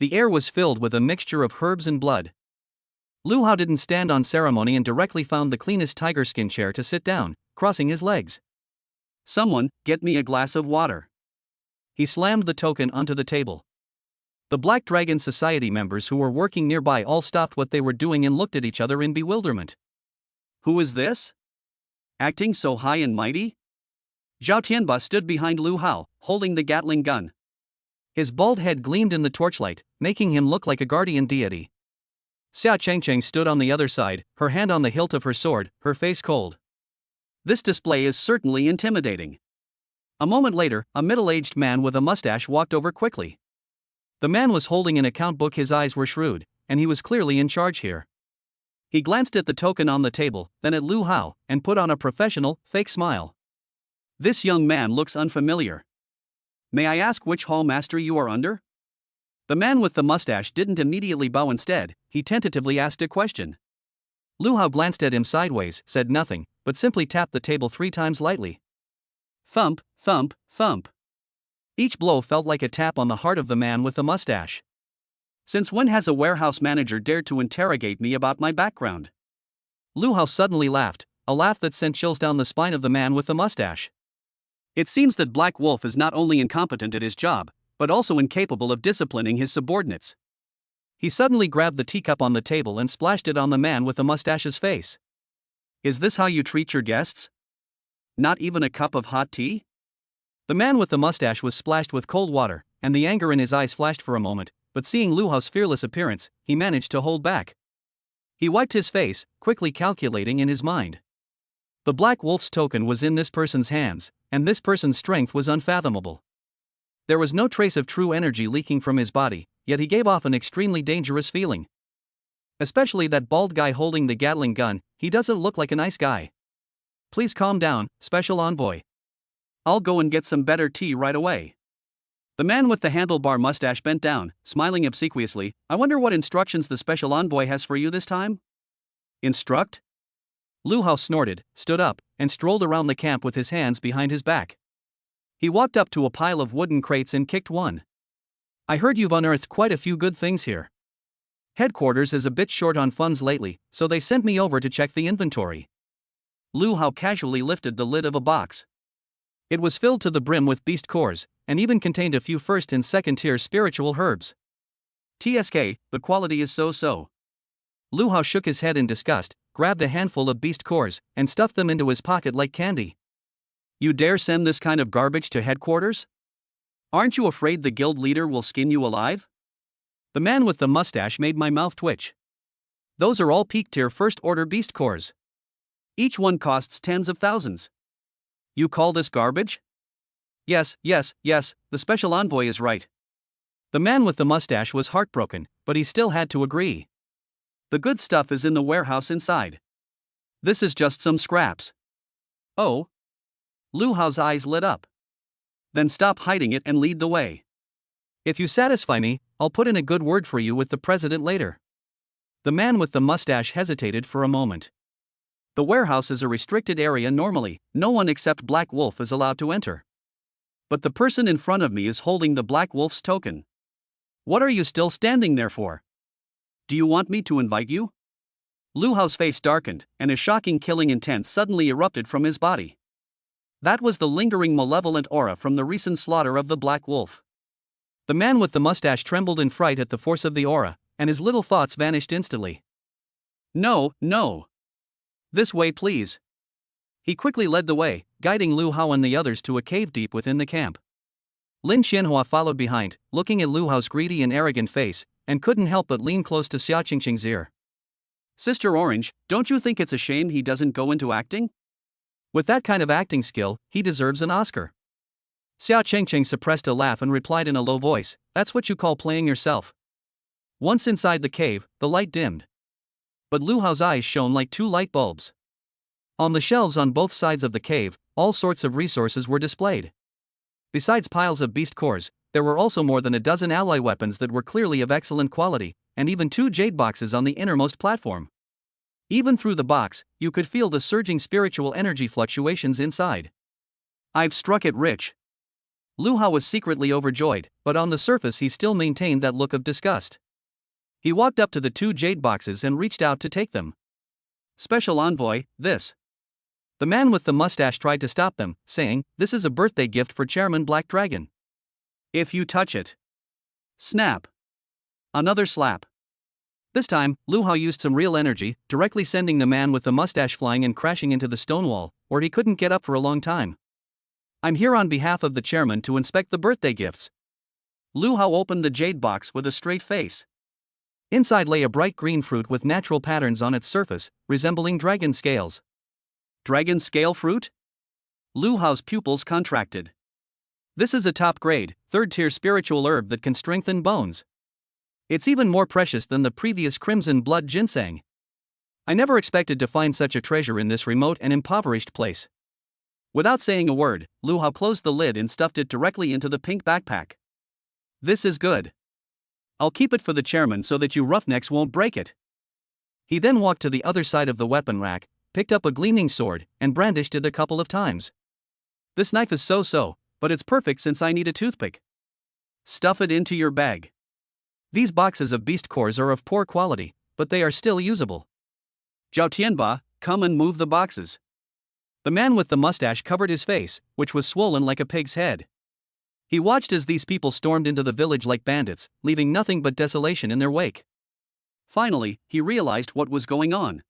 The air was filled with a mixture of herbs and blood. Lu Hao didn't stand on ceremony and directly found the cleanest tiger skin chair to sit down, crossing his legs. Someone, get me a glass of water. He slammed the token onto the table. The Black Dragon Society members who were working nearby all stopped what they were doing and looked at each other in bewilderment. Who is this? Acting so high and mighty? Zhao Tianba stood behind Lu Hao, holding the Gatling gun. His bald head gleamed in the torchlight, making him look like a guardian deity. Xia Chengcheng stood on the other side, her hand on the hilt of her sword, her face cold. This display is certainly intimidating. A moment later, a middle-aged man with a mustache walked over quickly. The man was holding an account book, his eyes were shrewd, and he was clearly in charge here. He glanced at the token on the table, then at Lu Hao, and put on a professional, fake smile. This young man looks unfamiliar. May I ask which hall master you are under? The man with the mustache didn't immediately bow. Instead, he tentatively asked a question. Lu Hao glanced at him sideways, said nothing, but simply tapped the table 3 times lightly. Thump, thump, thump. Each blow felt like a tap on the heart of the man with the mustache. Since when has a warehouse manager dared to interrogate me about my background? Lu Hao suddenly laughed, a laugh that sent chills down the spine of the man with the mustache. It seems that Black Wolf is not only incompetent at his job, but also incapable of disciplining his subordinates. He suddenly grabbed the teacup on the table and splashed it on the man with the mustache's face. Is this how you treat your guests? Not even a cup of hot tea? The man with the mustache was splashed with cold water, and the anger in his eyes flashed for a moment, but seeing Lu Hao's fearless appearance, he managed to hold back. He wiped his face, quickly calculating in his mind. The Black Wolf's token was in this person's hands, and this person's strength was unfathomable. There was no trace of true energy leaking from his body, yet he gave off an extremely dangerous feeling. Especially that bald guy holding the Gatling gun, he doesn't look like a nice guy. Please calm down, Special Envoy. I'll go and get some better tea right away. The man with the handlebar mustache bent down, smiling obsequiously. I wonder what instructions the Special Envoy has for you this time? Instruct? Lu Hao snorted, stood up, and strolled around the camp with his hands behind his back. He walked up to a pile of wooden crates and kicked one. I heard you've unearthed quite a few good things here. Headquarters is a bit short on funds lately, so they sent me over to check the inventory. Lu Hao casually lifted the lid of a box. It was filled to the brim with beast cores, and even contained a few first and second tier spiritual herbs. TSK, the quality is so-so. Lu Hao shook his head in disgust, grabbed a handful of beast cores, and stuffed them into his pocket like candy. You dare send this kind of garbage to headquarters? Aren't you afraid the guild leader will skin you alive? The man with the mustache made my mouth twitch. Those are all peak tier first order beast cores. Each one costs tens of thousands. You call this garbage? Yes, the special envoy is right. The man with the mustache was heartbroken, but he still had to agree. The good stuff is in the warehouse inside. This is just some scraps. Oh? Lu Hao's eyes lit up. Then stop hiding it and lead the way. If you satisfy me, I'll put in a good word for you with the president later. The man with the mustache hesitated for a moment. The warehouse is a restricted area normally, no one except Black Wolf is allowed to enter. But the person in front of me is holding the Black Wolf's token. What are you still standing there for? Do you want me to invite you? Lu Hao's face darkened, and a shocking killing intent suddenly erupted from his body. That was the lingering malevolent aura from the recent slaughter of the Black Wolf. The man with the mustache trembled in fright at the force of the aura, and his little thoughts vanished instantly. No. This way, please. He quickly led the way, guiding Lu Hao and the others to a cave deep within the camp. Lin Xianhua followed behind, looking at Lu Hao's greedy and arrogant face, and couldn't help but lean close to Xia Qingqing's ear. Sister Orange, don't you think it's a shame he doesn't go into acting? With that kind of acting skill, he deserves an Oscar. Xia Qingqing suppressed a laugh and replied in a low voice, that's what you call playing yourself. Once inside the cave, the light dimmed. But Lu Hao's eyes shone like two light bulbs. On the shelves on both sides of the cave, all sorts of resources were displayed. Besides piles of beast cores, there were also more than a dozen alloy weapons that were clearly of excellent quality, and even 2 jade boxes on the innermost platform. Even through the box, you could feel the surging spiritual energy fluctuations inside. I've struck it rich. Lu Hao was secretly overjoyed, but on the surface he still maintained that look of disgust. He walked up to the 2 jade boxes and reached out to take them. Special envoy, this. The man with the mustache tried to stop them, saying, this is a birthday gift for Chairman Black Dragon. If you touch it. Snap. Another slap. This time, Lu Hao used some real energy, directly sending the man with the mustache flying and crashing into the stone wall, where he couldn't get up for a long time. I'm here on behalf of the chairman to inspect the birthday gifts. Lu Hao opened the jade box with a straight face. Inside lay a bright green fruit with natural patterns on its surface, resembling dragon scales. Dragon scale fruit? Lu Hao's pupils contracted. This is a top-grade, third-tier spiritual herb that can strengthen bones. It's even more precious than the previous crimson blood ginseng. I never expected to find such a treasure in this remote and impoverished place. Without saying a word, Lu Hao closed the lid and stuffed it directly into the pink backpack. This is good. I'll keep it for the chairman so that you roughnecks won't break it. He then walked to the other side of the weapon rack, picked up a gleaming sword, and brandished it a couple of times. This knife is so-so, but it's perfect since I need a toothpick. Stuff it into your bag. These boxes of beast cores are of poor quality, but they are still usable. Zhao Tianba, come and move the boxes. The man with the mustache covered his face, which was swollen like a pig's head. He watched as these people stormed into the village like bandits, leaving nothing but desolation in their wake. Finally, he realized what was going on.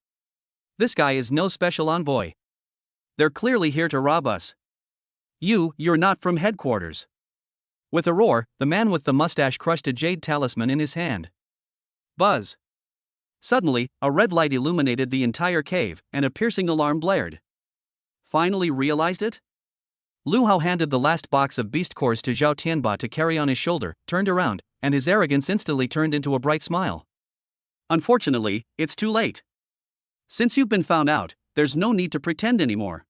This guy is no special envoy. They're clearly here to rob us. You're not from headquarters. With a roar, the man with the mustache crushed a jade talisman in his hand. Buzz. Suddenly, a red light illuminated the entire cave, and a piercing alarm blared. Finally realized it? Lu Hao handed the last box of beast cores to Zhao Tianba to carry on his shoulder, turned around, and his arrogance instantly turned into a bright smile. Unfortunately, it's too late. Since you've been found out, there's no need to pretend anymore.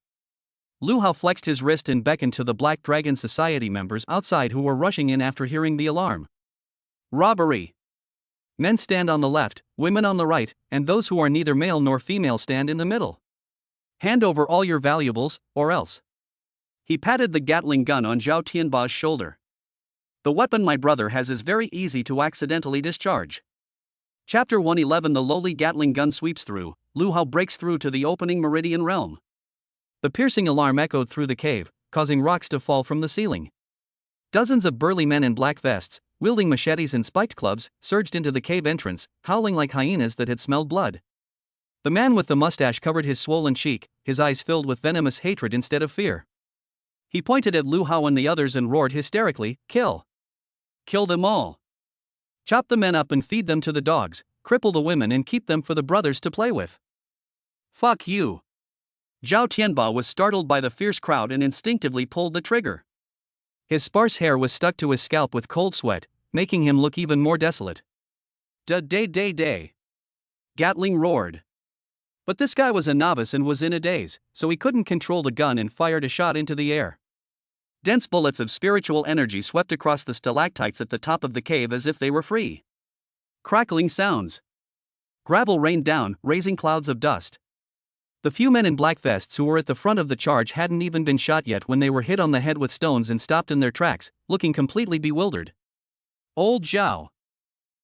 Lu Hao flexed his wrist and beckoned to the Black Dragon Society members outside who were rushing in after hearing the alarm. Robbery. Men stand on the left, women on the right, and those who are neither male nor female stand in the middle. Hand over all your valuables, or else. He patted the Gatling gun on Zhao Tianba's shoulder. The weapon my brother has is very easy to accidentally discharge. Chapter 111. The lowly Gatling gun sweeps through. Lu Hao breaks through to the opening meridian realm. The piercing alarm echoed through the cave, causing rocks to fall from the ceiling. Dozens of burly men in black vests, wielding machetes and spiked clubs, surged into the cave entrance, howling like hyenas that had smelled blood. The man with the mustache covered his swollen cheek, his eyes filled with venomous hatred instead of fear. He pointed at Lu Hao and the others and roared hysterically, "Kill! Kill them all! Chop the men up and feed them to the dogs, cripple the women and keep them for the brothers to play with. Fuck you!" Zhao Tianba was startled by the fierce crowd and instinctively pulled the trigger. His sparse hair was stuck to his scalp with cold sweat, making him look even more desolate. "Da-day-day-day!" Gatling roared. But this guy was a novice and was in a daze, so he couldn't control the gun and fired a shot into the air. Dense bullets of spiritual energy swept across the stalactites at the top of the cave as if they were free. Crackling sounds. Gravel rained down, raising clouds of dust. The few men in black vests who were at the front of the charge hadn't even been shot yet when they were hit on the head with stones and stopped in their tracks, looking completely bewildered. "Old Zhao.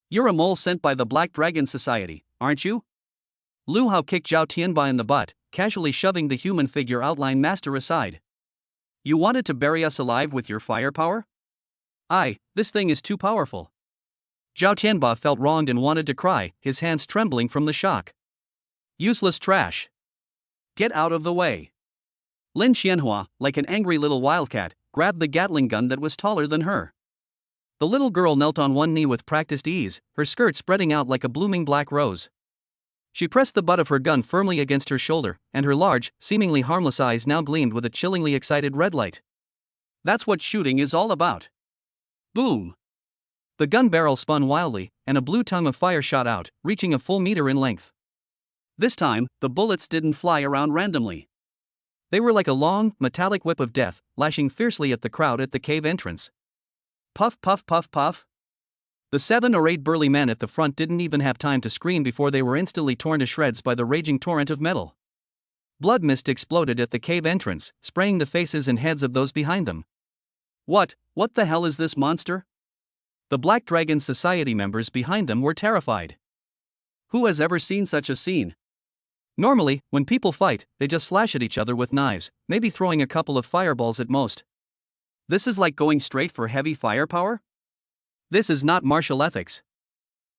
You're a mole sent by the Black Dragon Society, aren't you?" Lu Hao kicked Zhao Tianba in the butt, casually shoving the human figure outline master aside. "You wanted to bury us alive with your firepower? This thing is too powerful." Zhao Tianba felt wronged and wanted to cry, his hands trembling from the shock. "Useless trash. Get out of the way." Lin Xianhua, like an angry little wildcat, grabbed the Gatling gun that was taller than her. The little girl knelt on one knee with practiced ease, her skirt spreading out like a blooming black rose. She pressed the butt of her gun firmly against her shoulder, and her large, seemingly harmless eyes now gleamed with a chillingly excited red light. That's what shooting is all about. Boom! The gun barrel spun wildly, and a blue tongue of fire shot out, reaching a full meter in length. This time, the bullets didn't fly around randomly. They were like a long, metallic whip of death, lashing fiercely at the crowd at the cave entrance. Puff, puff, puff, puff. The 7 or 8 burly men at the front didn't even have time to scream before they were instantly torn to shreds by the raging torrent of metal. Blood mist exploded at the cave entrance, spraying the faces and heads of those behind them. What the hell is this monster? The Black Dragon Society members behind them were terrified. Who has ever seen such a scene? Normally, when people fight, they just slash at each other with knives, maybe throwing a couple of fireballs at most. This is like going straight for heavy firepower? This is not martial ethics.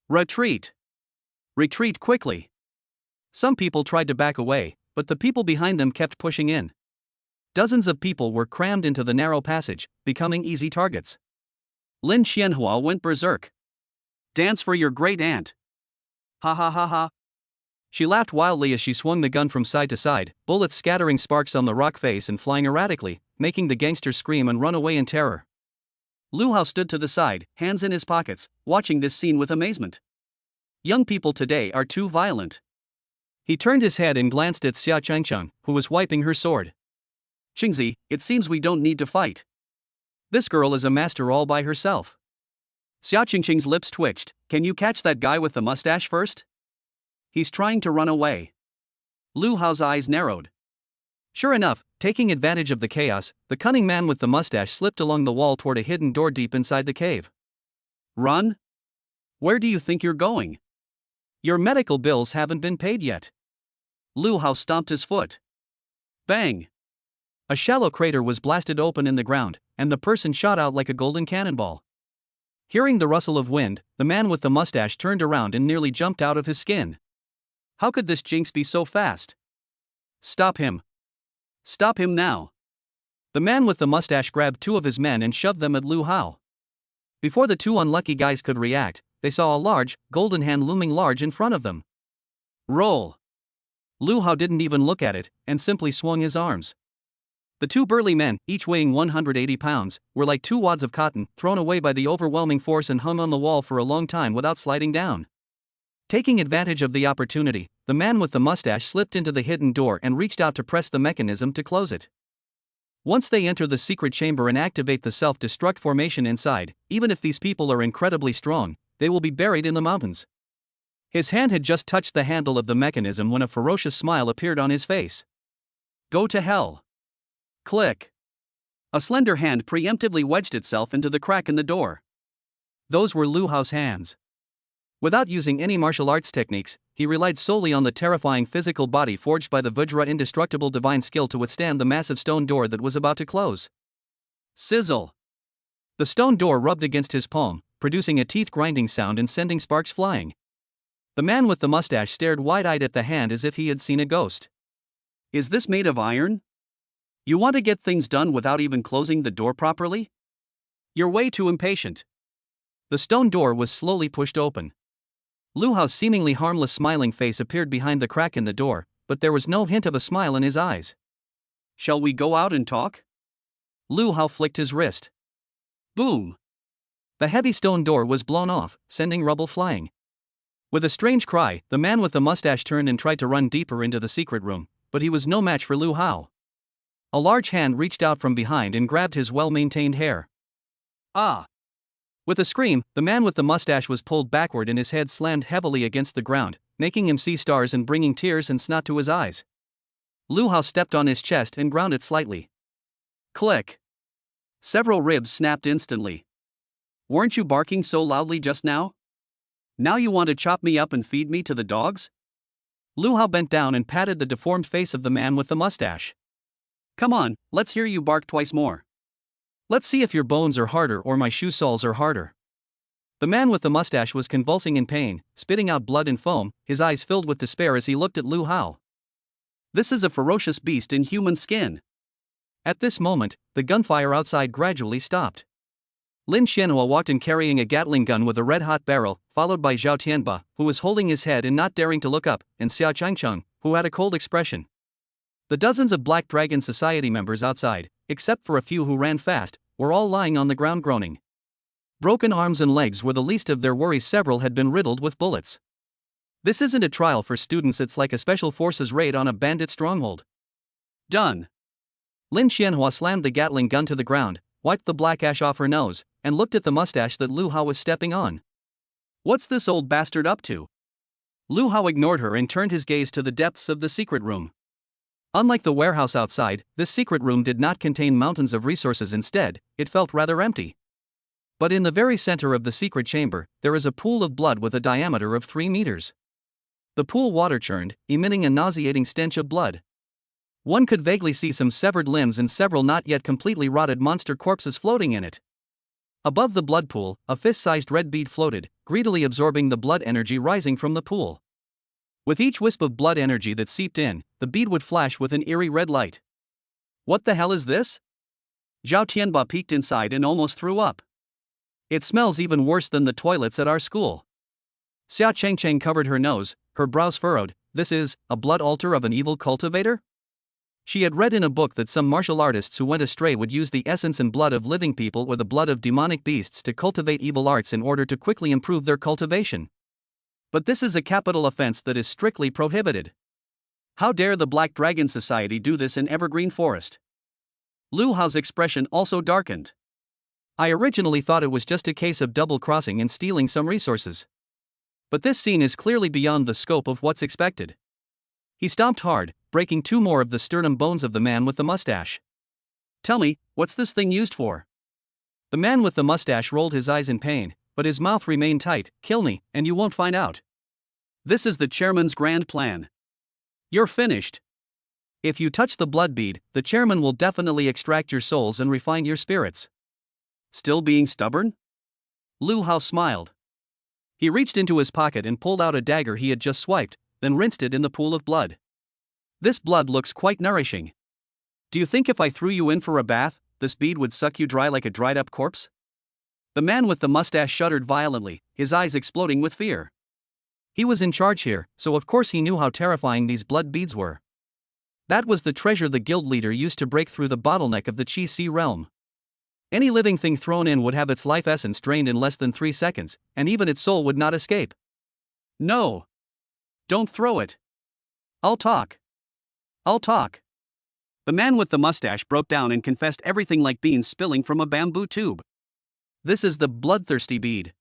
Retreat! Retreat quickly! Some people tried to back away, but the people behind them kept pushing in. Dozens of people were crammed into the narrow passage, becoming easy targets. Lin Xianhua went berserk. "Dance for your great aunt! Ha ha ha ha!" She laughed wildly as she swung the gun from side to side, bullets scattering sparks on the rock face and flying erratically, making the gangsters scream and run away in terror. Lu Hao stood to the side, hands in his pockets, watching this scene with amazement. Young people today are too violent. He turned his head and glanced at Xia Changcheng, who was wiping her sword. "Qingzi, it seems we don't need to fight. This girl is a master all by herself." Xia Changcheng's lips twitched. "Can you catch that guy with the mustache first? He's trying to run away." Lu Hao's eyes narrowed. Sure enough, taking advantage of the chaos, the cunning man with the mustache slipped along the wall toward a hidden door deep inside the cave. "Run? Where do you think you're going? Your medical bills haven't been paid yet." Lu Hao stomped his foot. Bang! A shallow crater was blasted open in the ground, and the person shot out like a golden cannonball. Hearing the rustle of wind, the man with the mustache turned around and nearly jumped out of his skin. How could this jinx be so fast? "Stop him! Stop him now!" The man with the mustache grabbed 2 of his men and shoved them at Lu Hao. Before the 2 unlucky guys could react, they saw a large, golden hand looming large in front of them. Roll! Lu Hao didn't even look at it, and simply swung his arms. The 2 burly men, each weighing 180 pounds, were like 2 wads of cotton, thrown away by the overwhelming force and hung on the wall for a long time without sliding down. Taking advantage of the opportunity, the man with the mustache slipped into the hidden door and reached out to press the mechanism to close it. Once they enter the secret chamber and activate the self-destruct formation inside, even if these people are incredibly strong, they will be buried in the mountains. His hand had just touched the handle of the mechanism when a ferocious smile appeared on his face. "Go to hell." Click. A slender hand preemptively wedged itself into the crack in the door. Those were Lu Hao's hands. Without using any martial arts techniques, he relied solely on the terrifying physical body forged by the Vajra indestructible divine skill to withstand the massive stone door that was about to close. Sizzle! The stone door rubbed against his palm, producing a teeth-grinding sound and sending sparks flying. The man with the mustache stared wide-eyed at the hand as if he had seen a ghost. Is this made of iron? You want to get things done without even closing the door properly? You're way too impatient. The stone door was slowly pushed open. Lu Hao's seemingly harmless smiling face appeared behind the crack in the door, but there was no hint of a smile in his eyes. Shall we go out and talk? Lu Hao flicked his wrist. Boom! The heavy stone door was blown off, sending rubble flying. With a strange cry, the man with the mustache turned and tried to run deeper into the secret room, but he was no match for Lu Hao. A large hand reached out from behind and grabbed his well-maintained hair. Ah! With a scream, the man with the mustache was pulled backward and his head slammed heavily against the ground, making him see stars and bringing tears and snot to his eyes. Lu Hao stepped on his chest and ground it slightly. Click! Several ribs snapped instantly. Weren't you barking so loudly just now? Now you want to chop me up and feed me to the dogs? Lu Hao bent down and patted the deformed face of the man with the mustache. Come on, let's hear you bark twice more. Let's see if your bones are harder or my shoe soles are harder. The man with the mustache was convulsing in pain, spitting out blood and foam, his eyes filled with despair as he looked at Lu Hao. This is a ferocious beast in human skin. At this moment, the gunfire outside gradually stopped. Lin Xianhua walked in carrying a Gatling gun with a red-hot barrel, followed by Zhao Tianba, who was holding his head and not daring to look up, and Xia Changcheng, who had a cold expression. The dozens of Black Dragon Society members outside, except for a few who ran fast, were all lying on the ground groaning. Broken arms and legs were the least of their worries. Several had been riddled with bullets. This isn't a trial for students, it's like a special forces raid on a bandit stronghold. Done. Lin Xianhua slammed the Gatling gun to the ground, wiped the black ash off her nose, and looked at the mustache that Lu Hao was stepping on. What's this old bastard up to? Lu Hao ignored her and turned his gaze to the depths of the secret room. Unlike the warehouse outside, this secret room did not contain mountains of resources. Instead, it felt rather empty. But in the very center of the secret chamber, there is a pool of blood with a diameter of 3 meters. The pool water churned, emitting a nauseating stench of blood. One could vaguely see some severed limbs and several not yet completely rotted monster corpses floating in it. Above the blood pool, a fist-sized red bead floated, greedily absorbing the blood energy rising from the pool. With each wisp of blood energy that seeped in, the bead would flash with an eerie red light. What the hell is this? Zhao Tianba peeked inside and almost threw up. It smells even worse than the toilets at our school. Xia Chengcheng covered her nose, her brows furrowed. This is a blood altar of an evil cultivator? She had read in a book that some martial artists who went astray would use the essence and blood of living people or the blood of demonic beasts to cultivate evil arts in order to quickly improve their cultivation. But this is a capital offense that is strictly prohibited. How dare the Black Dragon Society do this in Evergreen Forest? Lu Hao's expression also darkened. I originally thought it was just a case of double-crossing and stealing some resources. But this scene is clearly beyond the scope of what's expected. He stomped hard, breaking 2 more of the sternum bones of the man with the mustache. Tell me, what's this thing used for? The man with the mustache rolled his eyes in pain, but his mouth remained tight. Kill me, and you won't find out. This is the chairman's grand plan. You're finished. If you touch the blood bead, the chairman will definitely extract your souls and refine your spirits. Still being stubborn? Lu Hao smiled. He reached into his pocket and pulled out a dagger he had just swiped, then rinsed it in the pool of blood. This blood looks quite nourishing. Do you think if I threw you in for a bath, this bead would suck you dry like a dried-up corpse? The man with the mustache shuddered violently, his eyes exploding with fear. He was in charge here, so of course he knew how terrifying these blood beads were. That was the treasure the guild leader used to break through the bottleneck of the Qi Si realm. Any living thing thrown in would have its life essence drained in less than 3 seconds, and even its soul would not escape. No. Don't throw it. I'll talk. I'll talk. The man with the mustache broke down and confessed everything like beans spilling from a bamboo tube. This is the bloodthirsty bead.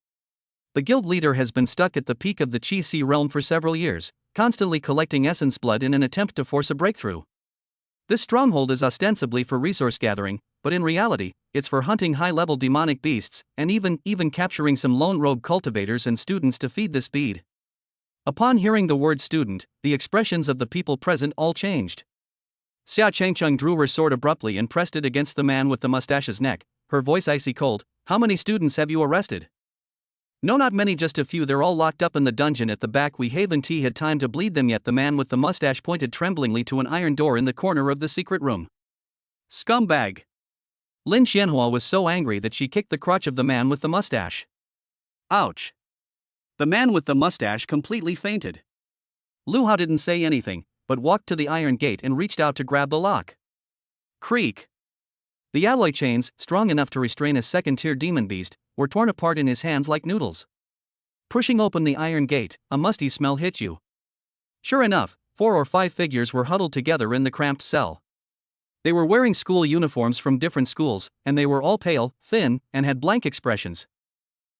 The guild leader has been stuck at the peak of the Qi Si realm for several years, constantly collecting essence blood in an attempt to force a breakthrough. This stronghold is ostensibly for resource gathering, but in reality, it's for hunting high-level demonic beasts, and even capturing some lone rogue cultivators and students to feed this bead. Upon hearing the word student, the expressions of the people present all changed. Xia Changcheng drew her sword abruptly and pressed it against the man with the mustache's neck, her voice icy cold. How many students have you arrested? No, not many, just a few. They're all locked up in the dungeon at the back. We haven't had time to bleed them yet. The man with the mustache pointed tremblingly to an iron door in the corner of the secret room. Scumbag! Lin Xianhua was so angry that she kicked the crotch of the man with the mustache. Ouch! The man with the mustache completely fainted. Lu Hao didn't say anything, but walked to the iron gate and reached out to grab the lock. Creak! The alloy chains, strong enough to restrain a second-tier demon beast, were torn apart in his hands like noodles. Pushing open the iron gate, a musty smell hit you. Sure enough, 4 or 5 figures were huddled together in the cramped cell. They were wearing school uniforms from different schools, and they were all pale, thin, and had blank expressions.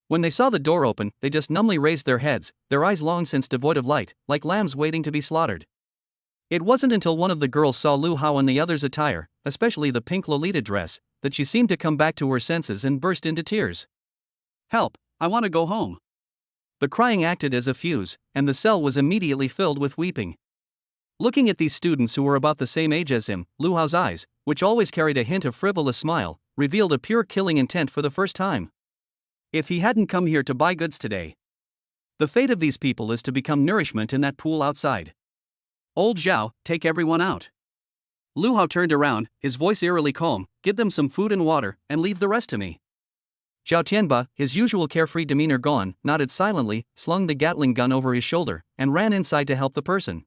When they saw the door open, they just numbly raised their heads, their eyes long since devoid of light, like lambs waiting to be slaughtered. It wasn't until one of the girls saw Lu Hao in the other's attire, especially the pink Lolita dress, that she seemed to come back to her senses and burst into tears. Help, I want to go home. The crying acted as a fuse, and the cell was immediately filled with weeping. Looking at these students who were about the same age as him, Lu Hao's eyes, which always carried a hint of frivolous smile, revealed a pure killing intent for the first time. If he hadn't come here to buy goods today. The fate of these people is to become nourishment in that pool outside. Old Zhao, take everyone out. Lu Hao turned around, his voice eerily calm. Give them some food and water, and leave the rest to me. Zhao Tianba, his usual carefree demeanor gone, nodded silently, slung the Gatling gun over his shoulder, and ran inside to help the person.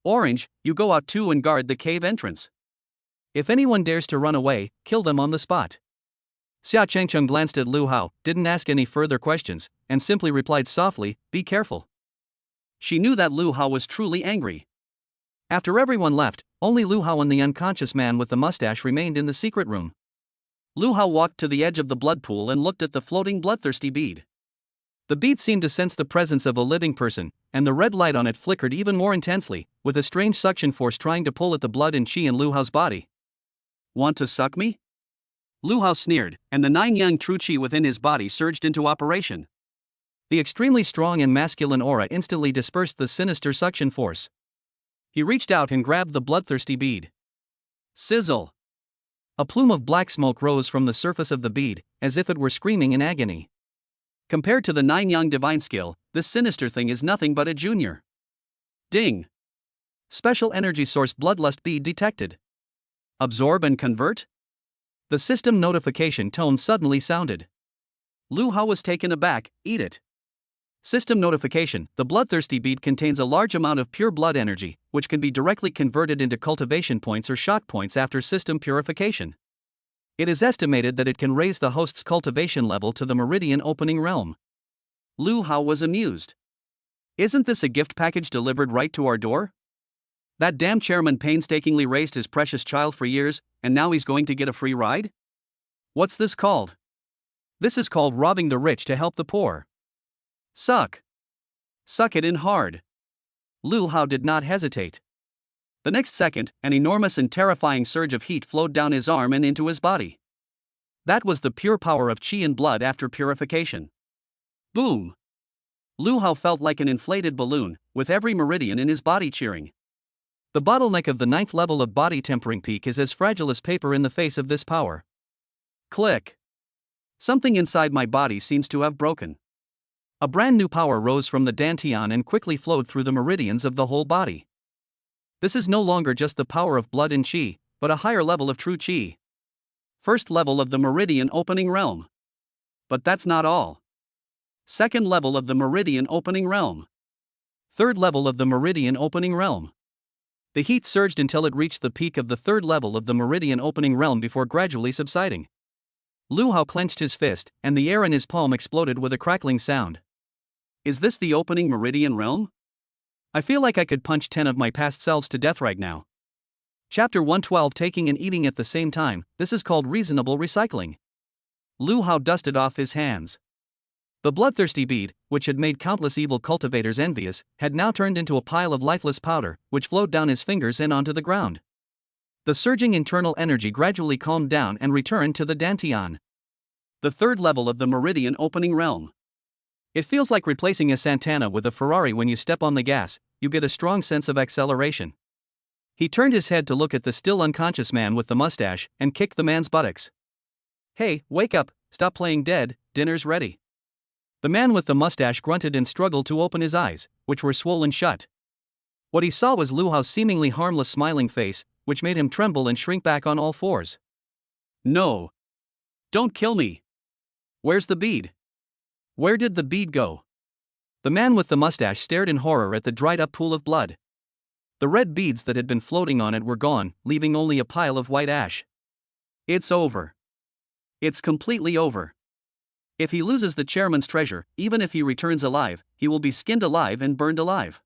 Orange, you go out too and guard the cave entrance. If anyone dares to run away, kill them on the spot. Xia Changcheng glanced at Lu Hao, didn't ask any further questions, and simply replied softly, be careful. She knew that Lu Hao was truly angry. After everyone left, only Lu Hao and the unconscious man with the mustache remained in the secret room. Lu Hao walked to the edge of the blood pool and looked at the floating bloodthirsty bead. The bead seemed to sense the presence of a living person, and the red light on it flickered even more intensely, with a strange suction force trying to pull at the blood and qi in Lu Hao's body. Want to suck me? Lu Hao sneered, and the 9 yang true qi within his body surged into operation. The extremely strong and masculine aura instantly dispersed the sinister suction force. He reached out and grabbed the bloodthirsty bead. Sizzle! A plume of black smoke rose from the surface of the bead, as if it were screaming in agony. Compared to the 9 yang divine skill, this sinister thing is nothing but a junior. Ding! Special energy source bloodlust bead detected. Absorb and convert? The system notification tone suddenly sounded. Lu Hao was taken aback. Eat it. System notification: the bloodthirsty bead contains a large amount of pure blood energy, which can be directly converted into cultivation points or shock points after system purification. It is estimated that it can raise the host's cultivation level to the meridian opening realm. Lu Hao was amused. Isn't this a gift package delivered right to our door? That damn chairman painstakingly raised his precious child for years, and now he's going to get a free ride? What's this called? This is called robbing the rich to help the poor. Suck. Suck it in hard. Lu Hao did not hesitate. The next second, an enormous and terrifying surge of heat flowed down his arm and into his body. That was the pure power of qi and blood after purification. Boom! Lu Hao felt like an inflated balloon, with every meridian in his body cheering. The bottleneck of the 9th level of body tempering peak is as fragile as paper in the face of this power. Click! Something inside my body seems to have broken. A brand new power rose from the dantian and quickly flowed through the meridians of the whole body. This is no longer just the power of blood and qi, but a higher level of true qi. First level of the meridian opening realm. But that's not all. Second level of the meridian opening realm. Third level of the meridian opening realm. The heat surged until it reached the peak of the 3rd level of the meridian opening realm before gradually subsiding. Lu Hao clenched his fist, and the air in his palm exploded with a crackling sound. Is this the opening meridian realm? I feel like I could punch 10 of my past selves to death right now. Chapter 112: Taking and Eating at the Same Time. This is called reasonable recycling. Lu Hao dusted off his hands. The bloodthirsty bead, which had made countless evil cultivators envious, had now turned into a pile of lifeless powder, which flowed down his fingers and onto the ground. The surging internal energy gradually calmed down and returned to the Dantian. The third level of the Meridian opening realm. It feels like replacing a Santana with a Ferrari. When you step on the gas, you get a strong sense of acceleration. He turned his head to look at the still unconscious man with the mustache and kicked the man's buttocks. "Hey, wake up, stop playing dead, dinner's ready." The man with the mustache grunted and struggled to open his eyes, which were swollen shut. What he saw was Lu Hao's seemingly harmless smiling face, which made him tremble and shrink back on all fours. "No. Don't kill me. Where's the bead? Where did the bead go?" The man with the mustache stared in horror at the dried-up pool of blood. The red beads that had been floating on it were gone, leaving only a pile of white ash. "It's over. It's completely over. If he loses the chairman's treasure, even if he returns alive, he will be skinned alive and burned alive."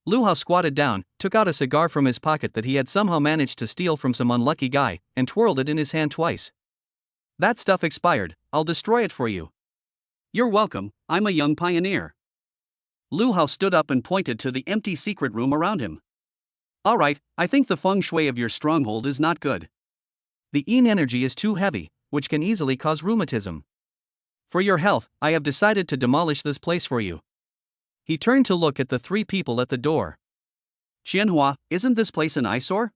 Lu Hao squatted down, took out a cigar from his pocket that he had somehow managed to steal from some unlucky guy, and twirled it in his hand twice. "That stuff expired, I'll destroy it for you." "You're welcome, I'm a young pioneer." Lu Hao stood up and pointed to the empty secret room around him. "Alright, I think the feng shui of your stronghold is not good. The yin energy is too heavy, which can easily cause rheumatism. For your health, I have decided to demolish this place for you." He turned to look at the three people at the door. "Qianhua, isn't this place an eyesore?"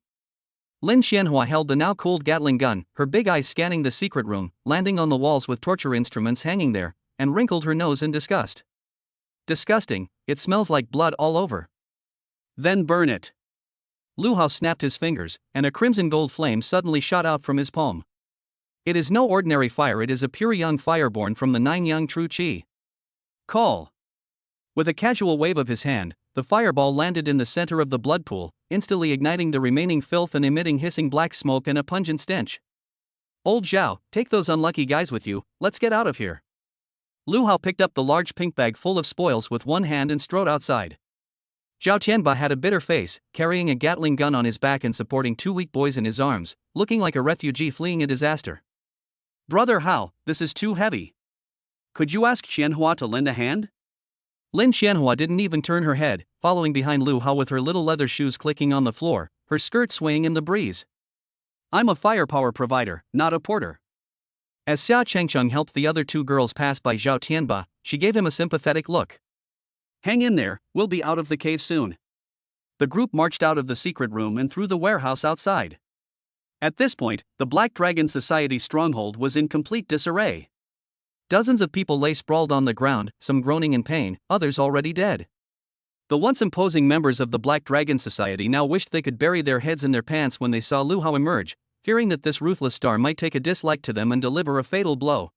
Lin Qianhua held the now cooled Gatling gun, her big eyes scanning the secret room, landing on the walls with torture instruments hanging there, and wrinkled her nose in disgust. "Disgusting, it smells like blood all over." "Then burn it." Lu Hao snapped his fingers, and a crimson gold flame suddenly shot out from his palm. It is no ordinary fire, it is a pure young fire born from the nine young true qi. "Call." With a casual wave of his hand, the fireball landed in the center of the blood pool, instantly igniting the remaining filth and emitting hissing black smoke and a pungent stench. "Old Zhao, take those unlucky guys with you, let's get out of here." Lu Hao picked up the large pink bag full of spoils with one hand and strode outside. Zhao Tianba had a bitter face, carrying a Gatling gun on his back and supporting two weak boys in his arms, looking like a refugee fleeing a disaster. "Brother Hao, this is too heavy. Could you ask Qianhua to lend a hand?" Lin Qianhua didn't even turn her head, following behind Lu Hao with her little leather shoes clicking on the floor, her skirt swaying in the breeze. "I'm a firepower provider, not a porter." As Xia Chengcheng helped the other two girls pass by Zhao Tianba, she gave him a sympathetic look. "Hang in there, we'll be out of the cave soon." The group marched out of the secret room and through the warehouse outside. At this point, the Black Dragon Society stronghold was in complete disarray. Dozens of people lay sprawled on the ground, some groaning in pain, others already dead. The once imposing members of the Black Dragon Society now wished they could bury their heads in their pants when they saw Lu Hao emerge, fearing that this ruthless star might take a dislike to them and deliver a fatal blow.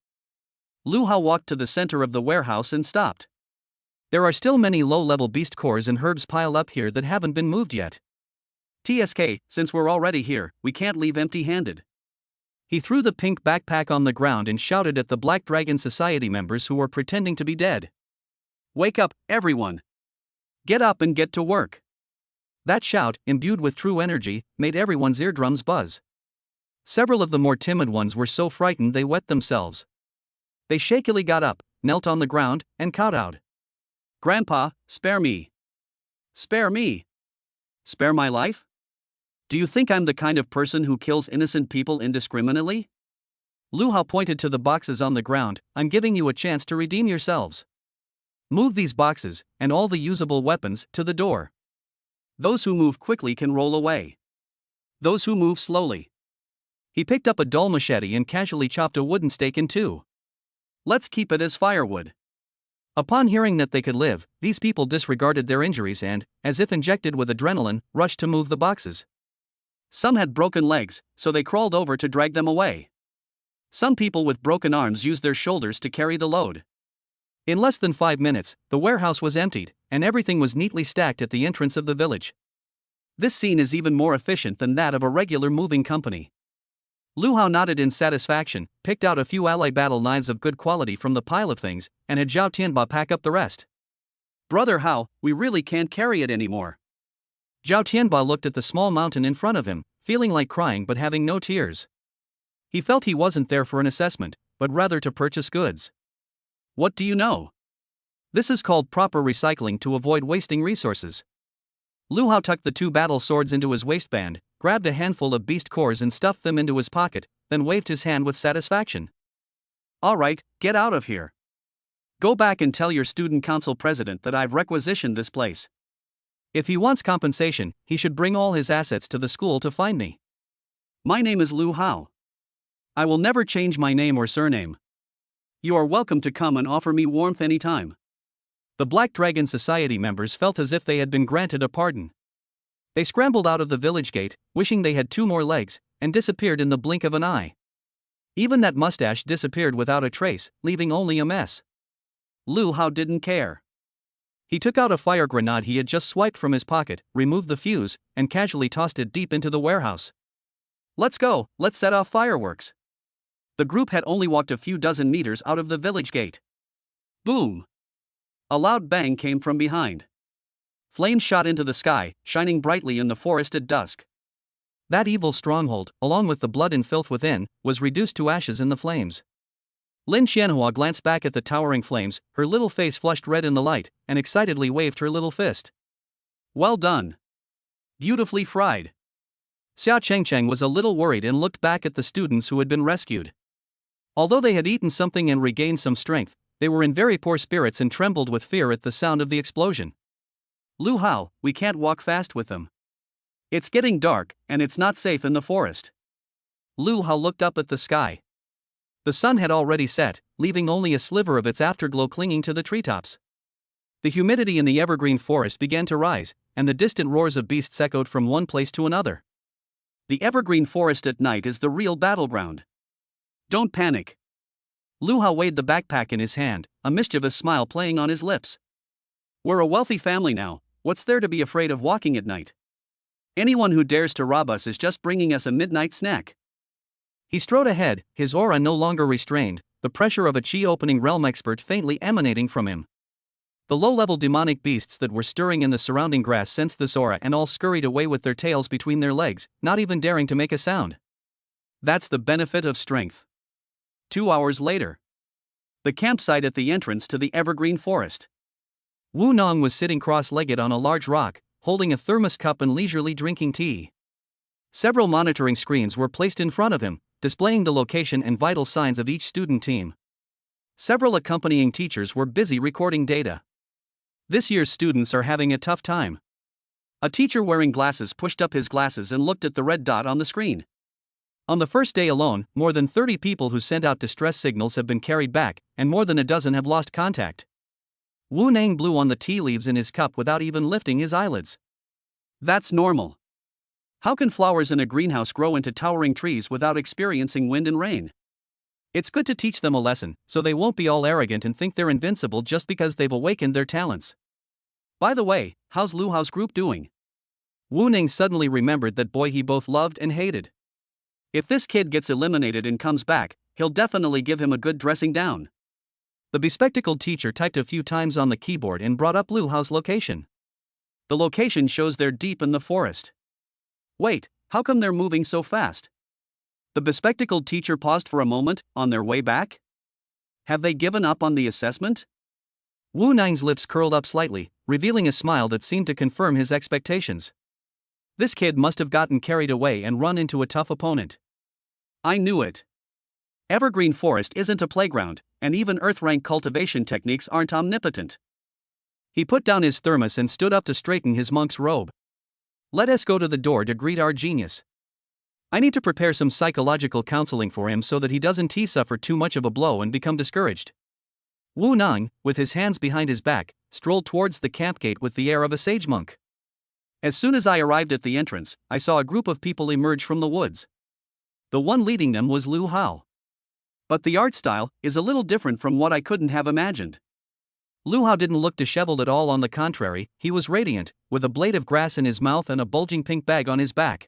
Lu Hao walked to the center of the warehouse and stopped. There are still many low-level beast cores and herbs piled up here that haven't been moved yet. "TSK, since we're already here, we can't leave empty-handed." He threw the pink backpack on the ground and shouted at the Black Dragon Society members who were pretending to be dead. "Wake up, everyone! Get up and get to work!" That shout, imbued with true energy, made everyone's eardrums buzz. Several of the more timid ones were so frightened they wet themselves. They shakily got up, knelt on the ground, and kowtowed. "Grandpa, spare me! Spare me! Spare my life? Do you think I'm the kind of person who kills innocent people indiscriminately?" Lu Hao pointed to the boxes on the ground. "I'm giving you a chance to redeem yourselves. Move these boxes, and all the usable weapons, to the door. Those who move quickly can roll away. Those who move slowly." He picked up a dull machete and casually chopped a wooden stake in two. "Let's keep it as firewood." Upon hearing that they could live, these people disregarded their injuries and, as if injected with adrenaline, rushed to move the boxes. Some had broken legs, so they crawled over to drag them away. Some people with broken arms used their shoulders to carry the load. In less than 5 minutes, the warehouse was emptied, and everything was neatly stacked at the entrance of the village. This scene is even more efficient than that of a regular moving company. Lu Hao nodded in satisfaction, picked out a few ally battle knives of good quality from the pile of things, and had Zhao Tianba pack up the rest. "Brother Hao, we really can't carry it anymore." Zhao Tianba looked at the small mountain in front of him, feeling like crying but having no tears. He felt he wasn't there for an assessment, but rather to purchase goods. "What do you know? This is called proper recycling to avoid wasting resources." Lu Hao tucked the two battle swords into his waistband, grabbed a handful of beast cores and stuffed them into his pocket, then waved his hand with satisfaction. Alright, get out of here. Go back and tell your student council president that I've requisitioned this place. If he wants compensation, he should bring all his assets to the school to find me. My name is Lu Hao. I will never change my name or surname. You are welcome to come and offer me warmth anytime. The Black Dragon Society members felt as if they had been granted a pardon. They scrambled out of the village gate, wishing they had 2 more legs, and disappeared in the blink of an eye. Even that mustache disappeared without a trace, leaving only a mess. Lu Hao didn't care. He took out a fire grenade he had just swiped from his pocket, removed the fuse, and casually tossed it deep into the warehouse. Let's go, let's set off fireworks. The group had only walked a few dozen meters out of the village gate. Boom! A loud bang came from behind. Flames shot into the sky, shining brightly in the forest at dusk. That evil stronghold, along with the blood and filth within, was reduced to ashes in the flames. Lin Xianhua glanced back at the towering flames, her little face flushed red in the light, and excitedly waved her little fist. Well done. Beautifully fried. Xia Chengcheng was a little worried and looked back at the students who had been rescued. Although they had eaten something and regained some strength, they were in very poor spirits and trembled with fear at the sound of the explosion. Lu Hao, we can't walk fast with them. It's getting dark, and it's not safe in the forest. Lu Hao looked up at the sky. The sun had already set, leaving only a sliver of its afterglow clinging to the treetops. The humidity in the evergreen forest began to rise, and the distant roars of beasts echoed from one place to another. The evergreen forest at night is the real battleground. Don't panic. Lu Hao weighed the backpack in his hand, a mischievous smile playing on his lips. We're a wealthy family now, what's there to be afraid of walking at night? Anyone who dares to rob us is just bringing us a midnight snack. He strode ahead, his aura no longer restrained, the pressure of a chi-opening realm expert faintly emanating from him. The low-level demonic beasts that were stirring in the surrounding grass sensed this aura and all scurried away with their tails between their legs, not even daring to make a sound. That's the benefit of strength. 2 hours later. The campsite at the entrance to the evergreen forest. Wu Nong was sitting cross-legged on a large rock, holding a thermos cup and leisurely drinking tea. Several monitoring screens were placed in front of him, displaying the location and vital signs of each student team. Several accompanying teachers were busy recording data. This year's students are having a tough time. A teacher wearing glasses pushed up his glasses and looked at the red dot on the screen. On the first day alone, more than 30 people who sent out distress signals have been carried back, and more than a dozen have lost contact. Wu Nang blew on the tea leaves in his cup without even lifting his eyelids. That's normal. How can flowers in a greenhouse grow into towering trees without experiencing wind and rain? It's good to teach them a lesson, so they won't be all arrogant and think they're invincible just because they've awakened their talents. By the way, how's Lu Hao's group doing? Wu Ning suddenly remembered that boy he both loved and hated. If this kid gets eliminated and comes back, he'll definitely give him a good dressing down. The bespectacled teacher typed a few times on the keyboard and brought up Lu Hao's location. The location shows they're deep in the forest. Wait, how come they're moving so fast? The bespectacled teacher paused for a moment, on their way back? Have they given up on the assessment? Wu Ning's lips curled up slightly, revealing a smile that seemed to confirm his expectations. This kid must have gotten carried away and run into a tough opponent. I knew it. Evergreen Forest isn't a playground, and even Earth-rank cultivation techniques aren't omnipotent. He put down his thermos and stood up to straighten his monk's robe. Let us go to the door to greet our genius. I need to prepare some psychological counseling for him so that he doesn't suffer too much of a blow and become discouraged. Wu Nang, with his hands behind his back, strolled towards the camp gate with the air of a sage monk. As soon as I arrived at the entrance, I saw a group of people emerge from the woods. The one leading them was Lu Hao. But the art style is a little different from what I couldn't have imagined. Lu Hao didn't look disheveled at all, on the contrary, he was radiant, with a blade of grass in his mouth and a bulging pink bag on his back.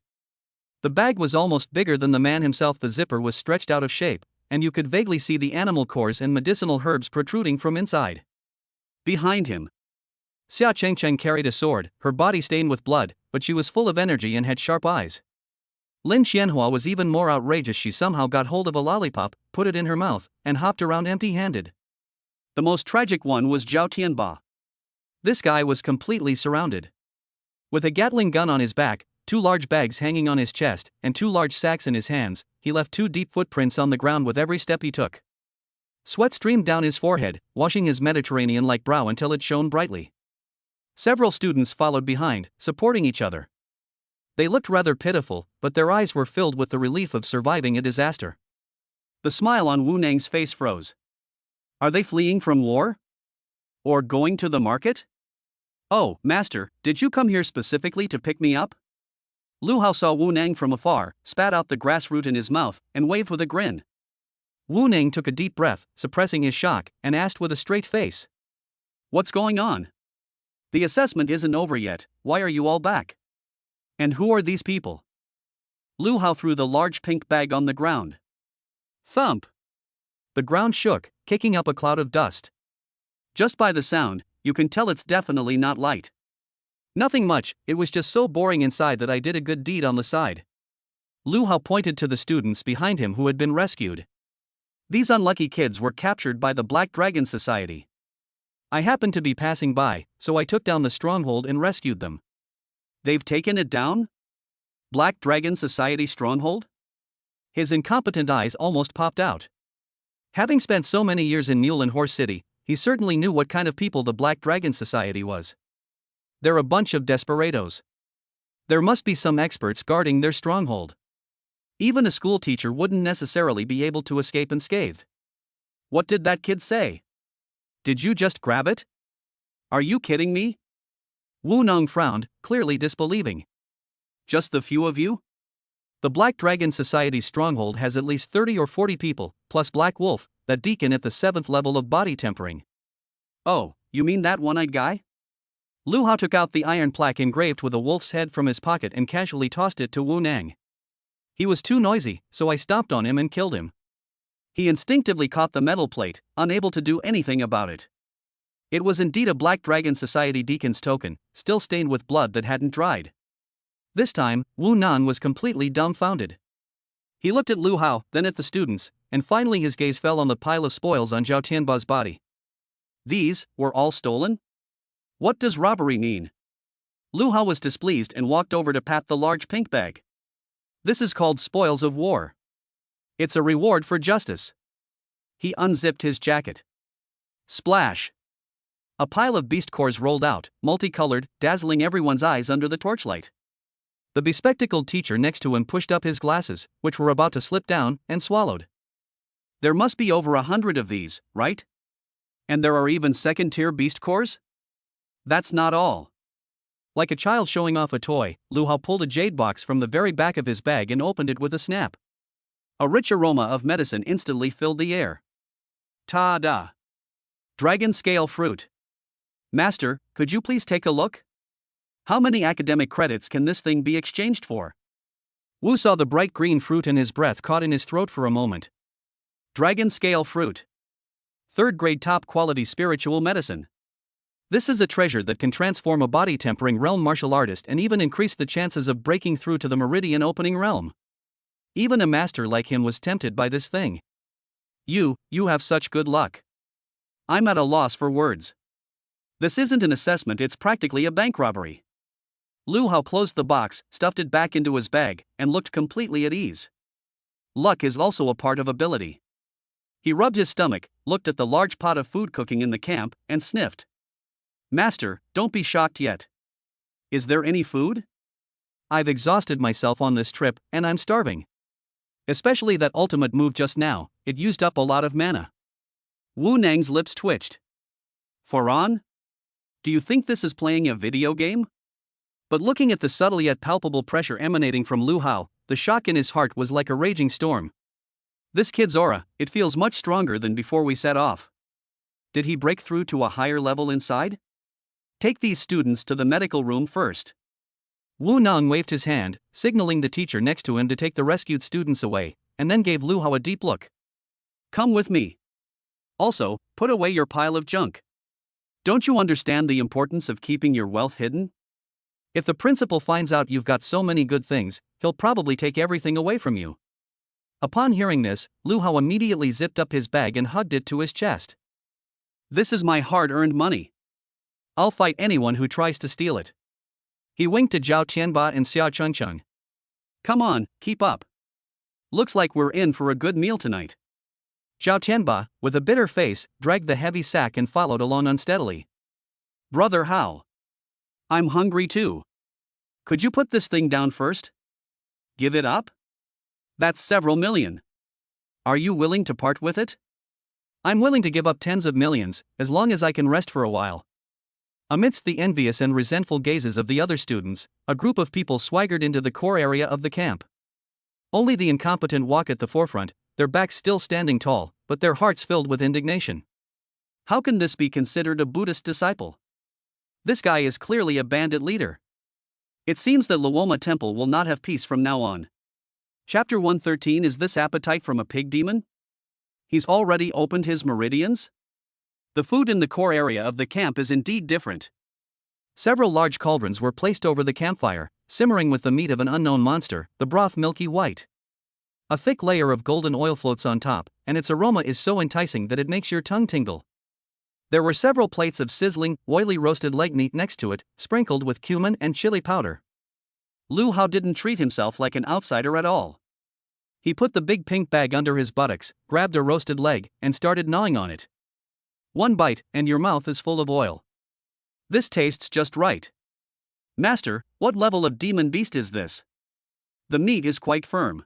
The bag was almost bigger than the man himself. The zipper was stretched out of shape, and you could vaguely see the animal cores and medicinal herbs protruding from inside. Behind him, Xia Chengcheng carried a sword, her body stained with blood, but she was full of energy and had sharp eyes. Lin Xianhua was even more outrageous. She somehow got hold of a lollipop, put it in her mouth, and hopped around empty-handed. The most tragic one was Zhao Tianba. This guy was completely surrounded. With a Gatling gun on his back, two large bags hanging on his chest, and two large sacks in his hands. He left two deep footprints on the ground with every step he took. Sweat streamed down his forehead, washing his Mediterranean-like brow until it shone brightly. Several students followed behind, supporting each other. They looked rather pitiful, but their eyes were filled with the relief of surviving a disaster. The smile on Wu Nang's face froze. Are they fleeing from war? Or going to the market? Oh, master, did you come here specifically to pick me up? Lu Hao saw Wu Nang from afar, spat out the grass root in his mouth, and waved with a grin. Wu Nang took a deep breath, suppressing his shock, and asked with a straight face. What's going on? The assessment isn't over yet, why are you all back? And who are these people? Lu Hao threw the large pink bag on the ground. Thump! The ground shook, kicking up a cloud of dust. Just by the sound, you can tell it's definitely not light. Nothing much, it was just so boring inside that I did a good deed on the side. Lu Hao pointed to the students behind him who had been rescued. These unlucky kids were captured by the Black Dragon Society. I happened to be passing by, so I took down the stronghold and rescued them. They've taken it down? Black Dragon Society stronghold? His incompetent eyes almost popped out. Having spent so many years in Mule and Horse City, he certainly knew what kind of people the Black Dragon Society was. They're a bunch of desperados. There must be some experts guarding their stronghold. Even a school teacher wouldn't necessarily be able to escape unscathed. What did that kid say? Did you just grab it? Are you kidding me? Wu Nang frowned, clearly disbelieving. Just the few of you? The Black Dragon Society's stronghold has at least 30 or 40 people, plus Black Wolf, that deacon at the 7th level of body tempering. Oh, you mean that one-eyed guy? Lu Hao took out the iron plaque engraved with a wolf's head from his pocket and casually tossed it to Wu Nang. He was too noisy, so I stomped on him and killed him. He instinctively caught the metal plate, unable to do anything about it. It was indeed a Black Dragon Society deacon's token, still stained with blood that hadn't dried. This time, Wu Nang was completely dumbfounded. He looked at Lu Hao, then at the students, and finally his gaze fell on the pile of spoils on Zhao Tianba's body. These were all stolen? What does robbery mean? Lu Hao was displeased and walked over to pat the large pink bag. This is called spoils of war. It's a reward for justice. He unzipped his jacket. Splash! A pile of beast cores rolled out, multicolored, dazzling everyone's eyes under the torchlight. The bespectacled teacher next to him pushed up his glasses, which were about to slip down, and swallowed. There must be over 100 of these, right? And there are even second-tier beast cores? That's not all. Like a child showing off a toy, Lu Hao pulled a jade box from the very back of his bag and opened it with a snap. A rich aroma of medicine instantly filled the air. Ta-da! Dragon scale fruit. Master, could you please take a look? How many academic credits can this thing be exchanged for? Wu saw the bright green fruit and his breath caught in his throat for a moment. Dragon scale fruit. 3rd grade top quality spiritual medicine. This is a treasure that can transform a body tempering realm martial artist and even increase the chances of breaking through to the meridian opening realm. Even a master like him was tempted by this thing. You have such good luck. I'm at a loss for words. This isn't an assessment, it's practically a bank robbery. Lu Hao closed the box, stuffed it back into his bag, and looked completely at ease. Luck is also a part of ability. He rubbed his stomach, looked at the large pot of food cooking in the camp, and sniffed. Master, don't be shocked yet. Is there any food? I've exhausted myself on this trip, and I'm starving. Especially that ultimate move just now, it used up a lot of mana. Wu Nang's lips twitched. Faran? Do you think this is playing a video game? But looking at the subtle yet palpable pressure emanating from Lu Hao, the shock in his heart was like a raging storm. This kid's aura, it feels much stronger than before we set off. Did he break through to a higher level inside? Take these students to the medical room first. Wu Nang waved his hand, signaling the teacher next to him to take the rescued students away, and then gave Lu Hao a deep look. Come with me. Also, put away your pile of junk. Don't you understand the importance of keeping your wealth hidden? If the principal finds out you've got so many good things, he'll probably take everything away from you. Upon hearing this, Lu Hao immediately zipped up his bag and hugged it to his chest. This is my hard-earned money. I'll fight anyone who tries to steal it. He winked to Zhao Tianba and Xiao Chengcheng. Come on, keep up. Looks like we're in for a good meal tonight. Zhao Tianba, with a bitter face, dragged the heavy sack and followed along unsteadily. Brother Hao. I'm hungry too. Could you put this thing down first? Give it up? That's several million. Are you willing to part with it? I'm willing to give up tens of millions, as long as I can rest for a while. Amidst the envious and resentful gazes of the other students, a group of people swaggered into the core area of the camp. Only the incompetent walk at the forefront, their backs still standing tall, but their hearts filled with indignation. How can this be considered a Buddhist disciple? This guy is clearly a bandit leader. It seems that Luoma Temple will not have peace from now on. Chapter 113. Is this appetite from a pig demon? He's already opened his meridians? The food in the core area of the camp is indeed different. Several large cauldrons were placed over the campfire, simmering with the meat of an unknown monster, the broth milky white. A thick layer of golden oil floats on top, and its aroma is so enticing that it makes your tongue tingle. There were several plates of sizzling, oily roasted leg meat next to it, sprinkled with cumin and chili powder. Lu Hao didn't treat himself like an outsider at all. He put the big pink bag under his buttocks, grabbed a roasted leg, and started gnawing on it. One bite, and your mouth is full of oil. This tastes just right. Master, what level of demon beast is this? The meat is quite firm.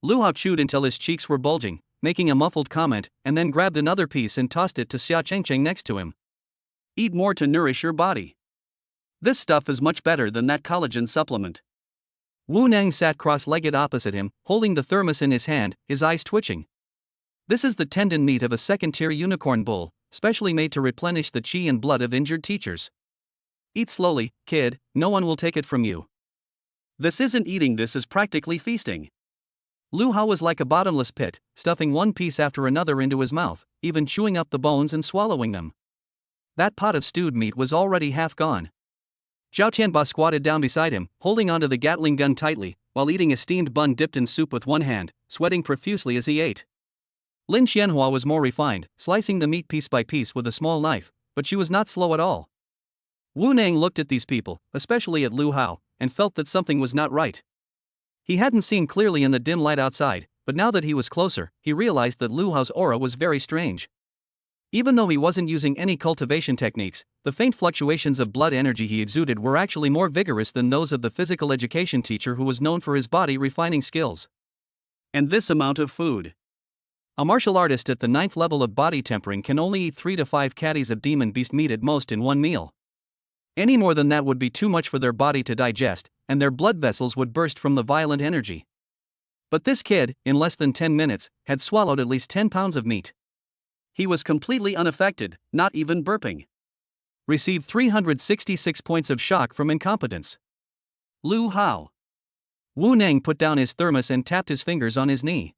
Lu Hao chewed until his cheeks were bulging, making a muffled comment, and then grabbed another piece and tossed it to Xiao Chengcheng next to him. Eat more to nourish your body. This stuff is much better than that collagen supplement. Wu Nang sat cross-legged opposite him, holding the thermos in his hand, his eyes twitching. This is the tendon meat of a second-tier unicorn bull, specially made to replenish the qi and blood of injured teachers. Eat slowly, kid, no one will take it from you. This isn't eating, this is practically feasting. Lu Hao was like a bottomless pit, stuffing one piece after another into his mouth, even chewing up the bones and swallowing them. That pot of stewed meat was already half gone. Zhao Tianba squatted down beside him, holding onto the Gatling gun tightly, while eating a steamed bun dipped in soup with one hand, sweating profusely as he ate. Lin Xianhua was more refined, slicing the meat piece by piece with a small knife, but she was not slow at all. Wu Nang looked at these people, especially at Lu Hao, and felt that something was not right. He hadn't seen clearly in the dim light outside, but now that he was closer, he realized that Lu Hao's aura was very strange. Even though he wasn't using any cultivation techniques, the faint fluctuations of blood energy he exuded were actually more vigorous than those of the physical education teacher who was known for his body refining skills. And this amount of food. A martial artist at the 9th level of body tempering can only eat 3 to 5 caddies of demon beast meat at most in one meal. Any more than that would be too much for their body to digest, and their blood vessels would burst from the violent energy. But this kid, in less than 10 minutes, had swallowed at least 10 pounds of meat. He was completely unaffected, not even burping. Received 366 points of shock from incompetence. Lu Hao. Wu Nang put down his thermos and tapped his fingers on his knee.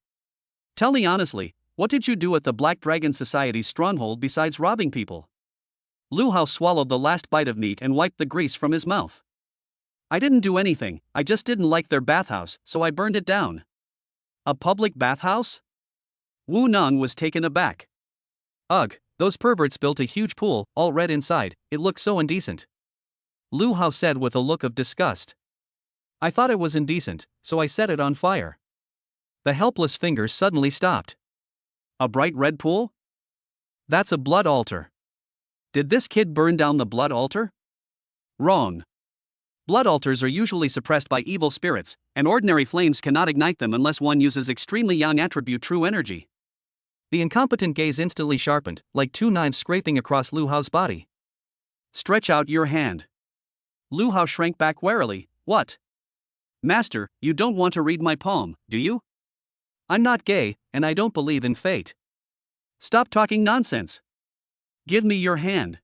Tell me honestly, what did you do at the Black Dragon Society's stronghold besides robbing people? Lu Hao swallowed the last bite of meat and wiped the grease from his mouth. I didn't do anything, I just didn't like their bathhouse, so I burned it down. A public bathhouse? Wu Nang was taken aback. Ugh, those perverts built a huge pool, all red inside, it looked so indecent. Lu Hao said with a look of disgust. I thought it was indecent, so I set it on fire. The helpless fingers suddenly stopped. A bright red pool? That's a blood altar. Did this kid burn down the blood altar? Wrong. Blood altars are usually suppressed by evil spirits, and ordinary flames cannot ignite them unless one uses extremely young attribute true energy. The incompetent gaze instantly sharpened, like two knives scraping across Lu Hao's body. Stretch out your hand. Lu Hao shrank back warily. What? Master, you don't want to read my palm, do you? I'm not gay, and I don't believe in fate. Stop talking nonsense. Give me your hand.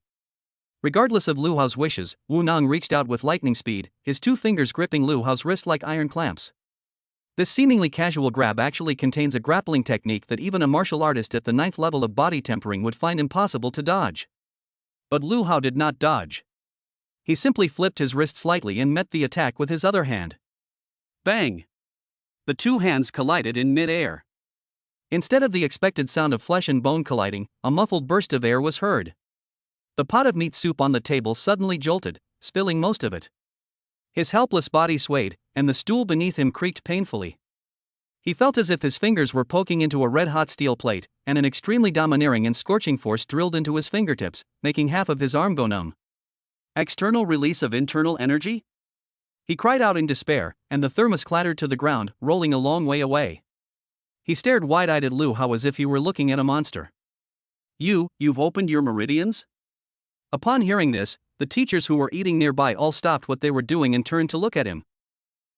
Regardless of Lu Hao's wishes, Wu Nang reached out with lightning speed, his two fingers gripping Lu Hao's wrist like iron clamps. This seemingly casual grab actually contains a grappling technique that even a martial artist at the 9th level of body tempering would find impossible to dodge. But Lu Hao did not dodge. He simply flipped his wrist slightly and met the attack with his other hand. Bang! The two hands collided in mid-air. Instead of the expected sound of flesh and bone colliding, a muffled burst of air was heard. The pot of meat soup on the table suddenly jolted, spilling most of it. His helpless body swayed, and the stool beneath him creaked painfully. He felt as if his fingers were poking into a red-hot steel plate, and an extremely domineering and scorching force drilled into his fingertips, making half of his arm go numb. External release of internal energy? He cried out in despair, and the thermos clattered to the ground, rolling a long way away. He stared wide-eyed at Lu Hao as if he were looking at a monster. You've opened your meridians? Upon hearing this, the teachers who were eating nearby all stopped what they were doing and turned to look at him.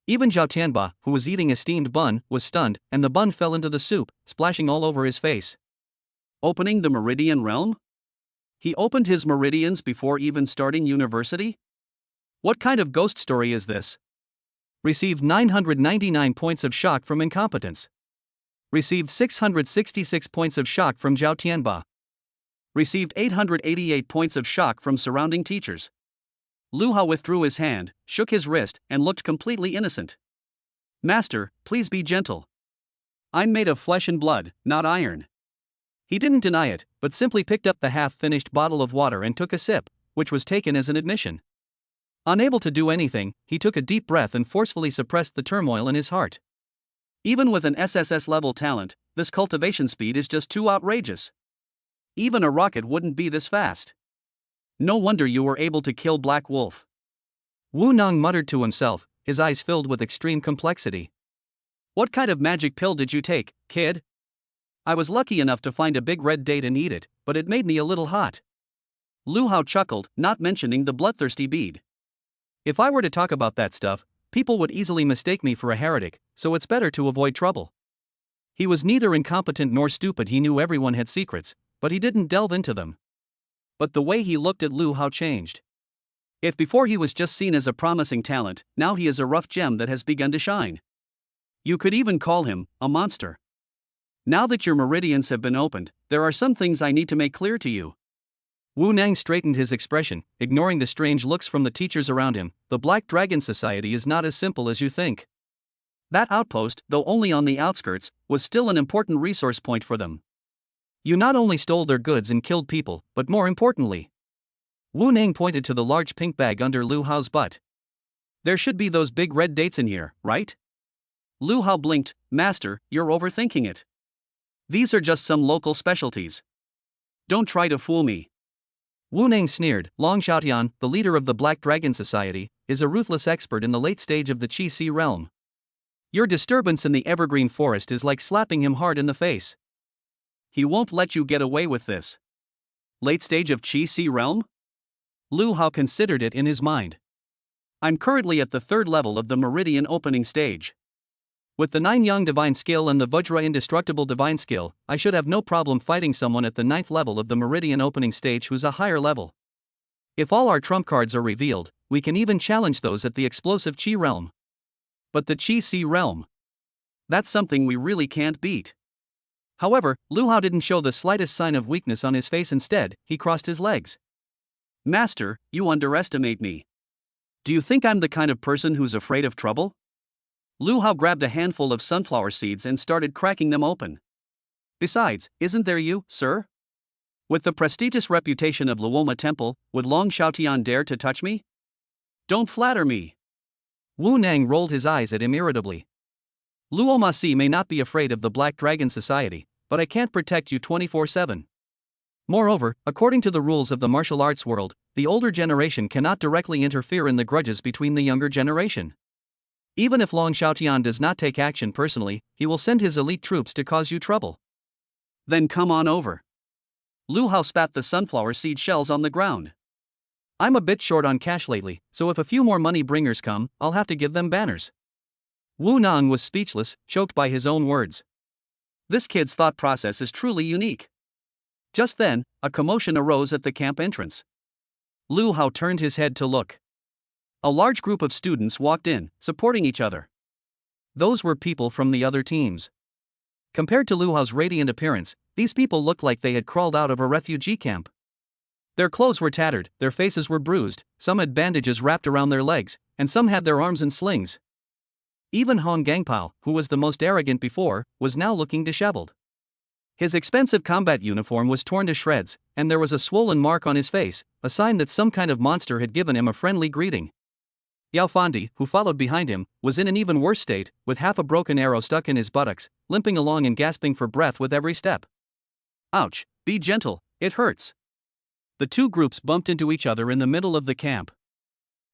Even Zhao Tianba, who was eating a steamed bun, was stunned, and the bun fell into the soup, splashing all over his face. Opening the meridian realm? He opened his meridians before even starting university? What kind of ghost story is this? Received 999 points of shock from incompetence. Received 666 points of shock from Zhao Tianba. Received 888 points of shock from surrounding teachers. Lu Hao withdrew his hand, shook his wrist, and looked completely innocent. Master, please be gentle. I'm made of flesh and blood, not iron. He didn't deny it, but simply picked up the half-finished bottle of water and took a sip, which was taken as an admission. Unable to do anything, he took a deep breath and forcefully suppressed the turmoil in his heart. Even with an SSS-level talent, this cultivation speed is just too outrageous. Even a rocket wouldn't be this fast. No wonder you were able to kill Black Wolf. Wu Nong muttered to himself, his eyes filled with extreme complexity. What kind of magic pill did you take, kid? I was lucky enough to find a big red date and eat it, but it made me a little hot. Lu Hao chuckled, not mentioning the bloodthirsty bead. If I were to talk about that stuff, people would easily mistake me for a heretic, so it's better to avoid trouble. He was neither incompetent nor stupid. He knew everyone had secrets, but he didn't delve into them. But the way he looked at Lu Hao changed. If before he was just seen as a promising talent, now he is a rough gem that has begun to shine. You could even call him a monster. Now that your meridians have been opened, there are some things I need to make clear to you. Wu Nang straightened his expression, ignoring the strange looks from the teachers around him. The Black Dragon Society is not as simple as you think. That outpost, though only on the outskirts, was still an important resource point for them. You not only stole their goods and killed people, but more importantly. Wu Nang pointed to the large pink bag under Lu Hao's butt. There should be those big red dates in here, right? Lu Hao blinked. Master, you're overthinking it. These are just some local specialties. Don't try to fool me. Wu Nang sneered. Long Xiaotian, the leader of the Black Dragon Society, is a ruthless expert in the late stage of the Qi-Si realm. Your disturbance in the evergreen forest is like slapping him hard in the face. He won't let you get away with this. Late stage of Qi-Si realm? Lu Hao considered it in his mind. I'm currently at the 3rd level of the Meridian opening stage. With the 9 Yang Divine Skill and the Vajra Indestructible Divine Skill, I should have no problem fighting someone at the 9th level of the Meridian opening stage who's a higher level. If all our trump cards are revealed, we can even challenge those at the explosive Qi realm. But the Qi-Si realm? That's something we really can't beat. However, Lu Hao didn't show the slightest sign of weakness on his face. Instead, he crossed his legs. Master, you underestimate me. Do you think I'm the kind of person who's afraid of trouble? Lu Hao grabbed a handful of sunflower seeds and started cracking them open. Besides, isn't there you, sir? With the prestigious reputation of Luoma Temple, would Long Xiaotian dare to touch me? Don't flatter me. Wu Nang rolled his eyes at him irritably. Luoma Si may not be afraid of the Black Dragon Society, but I can't protect you 24/7. Moreover, according to the rules of the martial arts world, the older generation cannot directly interfere in the grudges between the younger generation. Even if Long Xiaotian does not take action personally, he will send his elite troops to cause you trouble. Then come on over. Lu Hao spat the sunflower seed shells on the ground. I'm a bit short on cash lately, so if a few more money bringers come, I'll have to give them banners. Wu Nang was speechless, choked by his own words. This kid's thought process is truly unique. Just then, a commotion arose at the camp entrance. Lu Hao turned his head to look. A large group of students walked in, supporting each other. Those were people from the other teams. Compared to Lu Hao's radiant appearance, these people looked like they had crawled out of a refugee camp. Their clothes were tattered, their faces were bruised, some had bandages wrapped around their legs, and some had their arms in slings. Even Hong Gangpao, who was the most arrogant before, was now looking disheveled. His expensive combat uniform was torn to shreds, and there was a swollen mark on his face, a sign that some kind of monster had given him a friendly greeting. Yao Fandi, who followed behind him, was in an even worse state, with half a broken arrow stuck in his buttocks, limping along and gasping for breath with every step. Ouch, be gentle, it hurts. The two groups bumped into each other in the middle of the camp.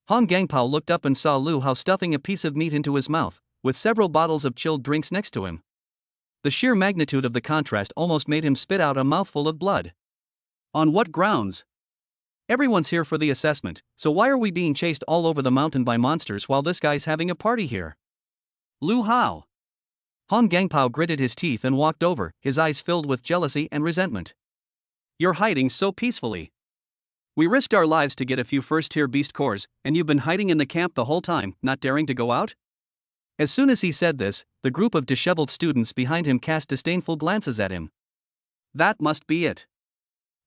Hong Gangpao looked up and saw Lu Hao stuffing a piece of meat into his mouth, with several bottles of chilled drinks next to him. The sheer magnitude of the contrast almost made him spit out a mouthful of blood. On what grounds? Everyone's here for the assessment, so why are we being chased all over the mountain by monsters while this guy's having a party here? Lu Hao. Hong Gangpao gritted his teeth and walked over, his eyes filled with jealousy and resentment. You're hiding so peacefully. We risked our lives to get a few first-tier beast cores, and you've been hiding in the camp the whole time, not daring to go out? As soon as he said this, the group of disheveled students behind him cast disdainful glances at him. That must be it.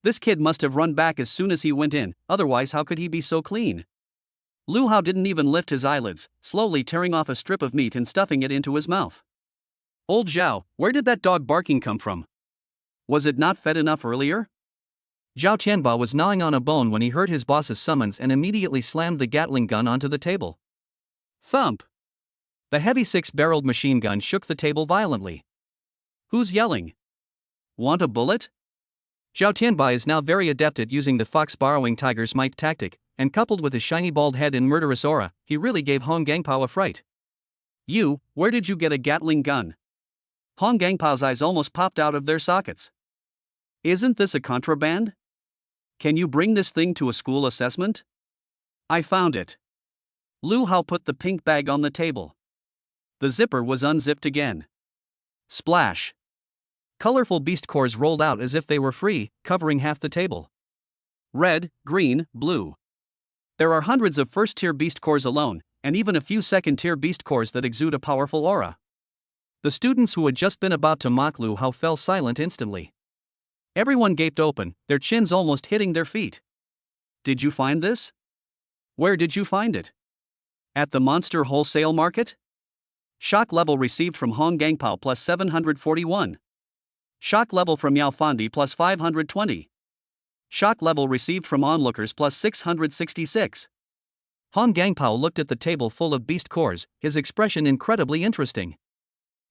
This kid must have run back as soon as he went in, otherwise how could he be so clean? Lu Hao didn't even lift his eyelids, slowly tearing off a strip of meat and stuffing it into his mouth. Old Zhao, where did that dog barking come from? Was it not fed enough earlier? Zhao Tianba was gnawing on a bone when he heard his boss's summons and immediately slammed the Gatling gun onto the table. Thump! The heavy 6-barreled machine gun shook the table violently. Who's yelling? Want a bullet? Zhao Tianba is now very adept at using the fox borrowing tiger's might tactic, and coupled with his shiny bald head and murderous aura, he really gave Hong Gangpao a fright. You, where did you get a Gatling gun? Hong Gangpao's eyes almost popped out of their sockets. Isn't this a contraband? Can you bring this thing to a school assessment? I found it. Lu Hao put the pink bag on the table. The zipper was unzipped again. Splash! Colorful beast cores rolled out as if they were free, covering half the table. Red, green, blue. There are hundreds of first-tier beast cores alone, and even a few second-tier beast cores that exude a powerful aura. The students who had just been about to mock Lu Hao fell silent instantly. Everyone gaped open, their chins almost hitting their feet. Did you find this? Where did you find it? At the monster wholesale market? Shock level received from Hong Gangpao plus 741. Shock level from Yao Fandi plus 520. Shock level received from onlookers plus 666. Hong Gangpao looked at the table full of beast cores, his expression incredibly interesting.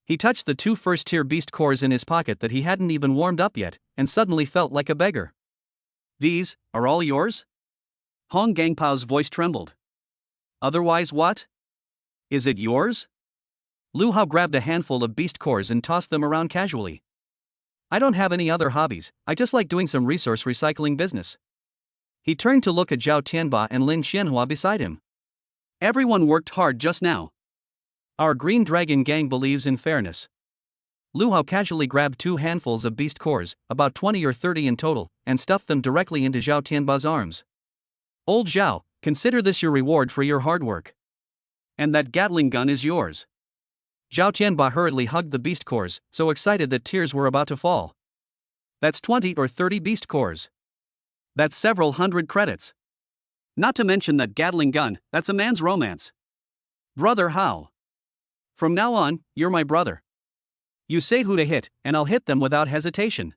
He touched the two first-tier beast cores in his pocket that he hadn't even warmed up yet, and suddenly felt like a beggar. These are all yours? Hong Gangpao's voice trembled. Otherwise what? Is it yours? Lu Hao grabbed a handful of beast cores and tossed them around casually. I don't have any other hobbies, I just like doing some resource recycling business. He turned to look at Zhao Tianba and Lin Xianhua beside him. Everyone worked hard just now. Our Green Dragon gang believes in fairness. Lu Hao casually grabbed 2 handfuls of beast cores, about 20 or 30 in total, and stuffed them directly into Zhao Tianba's arms. Old Zhao, consider this your reward for your hard work. And that Gatling gun is yours. Zhao Tianba hurriedly hugged the beast cores, so excited that tears were about to fall. That's 20 or 30 beast cores. That's several hundred credits. Not to mention that Gatling gun, that's a man's romance. Brother Hao. From now on, you're my brother. You say who to hit, and I'll hit them without hesitation.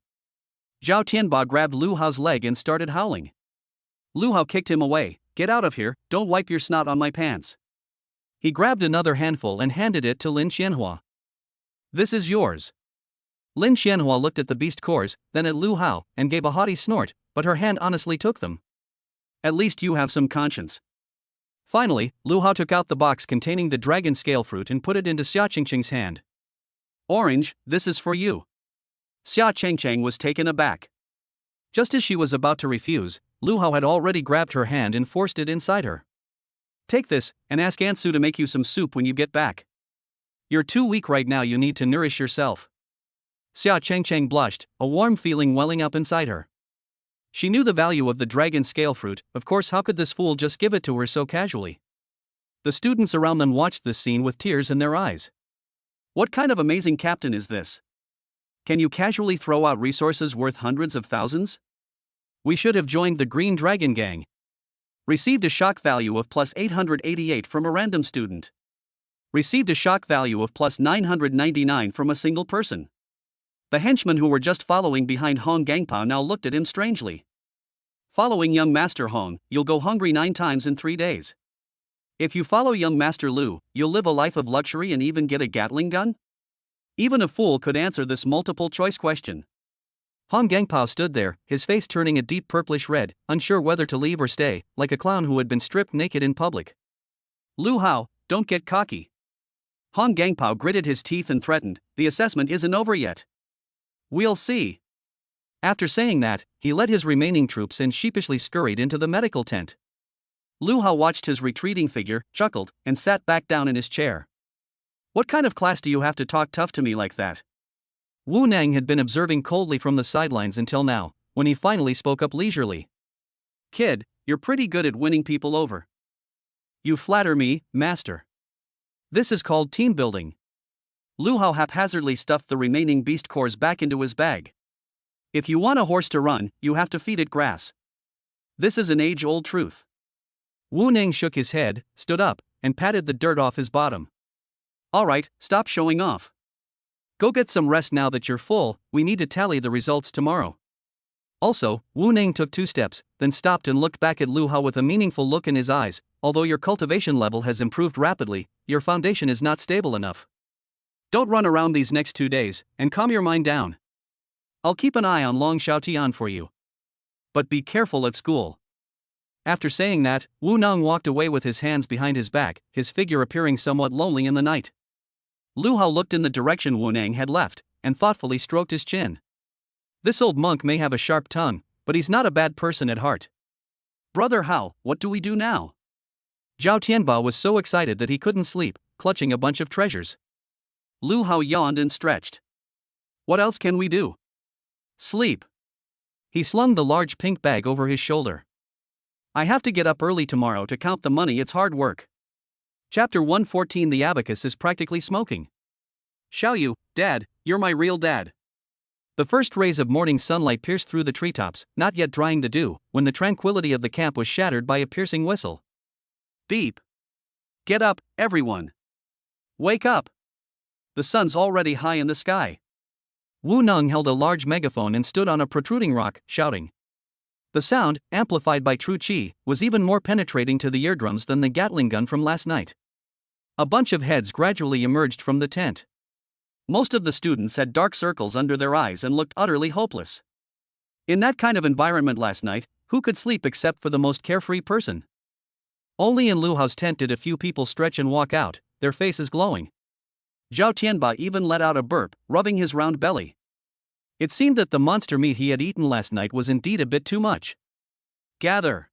Zhao Tianba grabbed Lu Hao's leg and started howling. Lu Hao kicked him away. Get out of here, don't wipe your snot on my pants. He grabbed another handful and handed it to Lin Xianhua. This is yours. Lin Xianhua looked at the beast cores, then at Lu Hao, and gave a haughty snort, but her hand honestly took them. At least you have some conscience. Finally, Lu Hao took out the box containing the dragon scale fruit and put it into Xia Qingqing's hand. Orange, this is for you. Xia Qingqing was taken aback. Just as she was about to refuse, Lu Hao had already grabbed her hand and forced it inside her. Take this, and ask Aunt Su to make you some soup when you get back. You're too weak right now, you need to nourish yourself. Xia Qingqing blushed, a warm feeling welling up inside her. She knew the value of the dragon scale fruit, of course how could this fool just give it to her so casually? The students around them watched this scene with tears in their eyes. What kind of amazing captain is this? Can you casually throw out resources worth hundreds of thousands? We should have joined the Green Dragon gang. Received a shock value of plus 888 from a random student. Received a shock value of plus 999 from a single person. The henchmen who were just following behind Hong Gangpao now looked at him strangely. Following young Master Hong, you'll go hungry 9 times in 3 days. If you follow young Master Lu, you'll live a life of luxury and even get a Gatling gun? Even a fool could answer this multiple-choice question. Han Gangpao stood there, his face turning a deep purplish red, unsure whether to leave or stay, like a clown who had been stripped naked in public. Lu Hao, don't get cocky. Han Gangpao gritted his teeth and threatened, the assessment isn't over yet. We'll see. After saying that, he led his remaining troops and sheepishly scurried into the medical tent. Lu Hao watched his retreating figure, chuckled, and sat back down in his chair. What kind of class do you have to talk tough to me like that? Wu Nang had been observing coldly from the sidelines until now, when he finally spoke up leisurely. Kid, you're pretty good at winning people over. You flatter me, master. This is called team building. Lu Hao haphazardly stuffed the remaining beast cores back into his bag. If you want a horse to run, you have to feed it grass. This is an age-old truth. Wu Nang shook his head, stood up, and patted the dirt off his bottom. All right, stop showing off. Go get some rest now that you're full, we need to tally the results tomorrow. Also, Wu Nang took 2 steps, then stopped and looked back at Lu Hao with a meaningful look in his eyes. Although your cultivation level has improved rapidly, your foundation is not stable enough. Don't run around these next 2 days, and calm your mind down. I'll keep an eye on Long Xiaotian for you. But be careful at school. After saying that, Wu Nang walked away with his hands behind his back, his figure appearing somewhat lonely in the night. Lu Hao looked in the direction Wu Nang had left, and thoughtfully stroked his chin. This old monk may have a sharp tongue, but he's not a bad person at heart. Brother Hao, what do we do now? Zhao Tianba was so excited that he couldn't sleep, clutching a bunch of treasures. Lu Hao yawned and stretched. What else can we do? Sleep. He slung the large pink bag over his shoulder. I have to get up early tomorrow to count the money, it's hard work. Chapter 114. The abacus is practically smoking. Xiaoyu, Dad, you're my real dad. The first rays of morning sunlight pierced through the treetops, not yet drying the dew, when the tranquility of the camp was shattered by a piercing whistle. Beep. Get up, everyone. Wake up. The sun's already high in the sky. Wu Nang held a large megaphone and stood on a protruding rock, shouting. The sound, amplified by true qi, was even more penetrating to the eardrums than the Gatling gun from last night. A bunch of heads gradually emerged from the tent. Most of the students had dark circles under their eyes and looked utterly hopeless. In that kind of environment last night, who could sleep except for the most carefree person? Only in Lu Hao's tent did a few people stretch and walk out, their faces glowing. Zhao Tianba even let out a burp, rubbing his round belly. It seemed that the monster meat he had eaten last night was indeed a bit too much. Gather.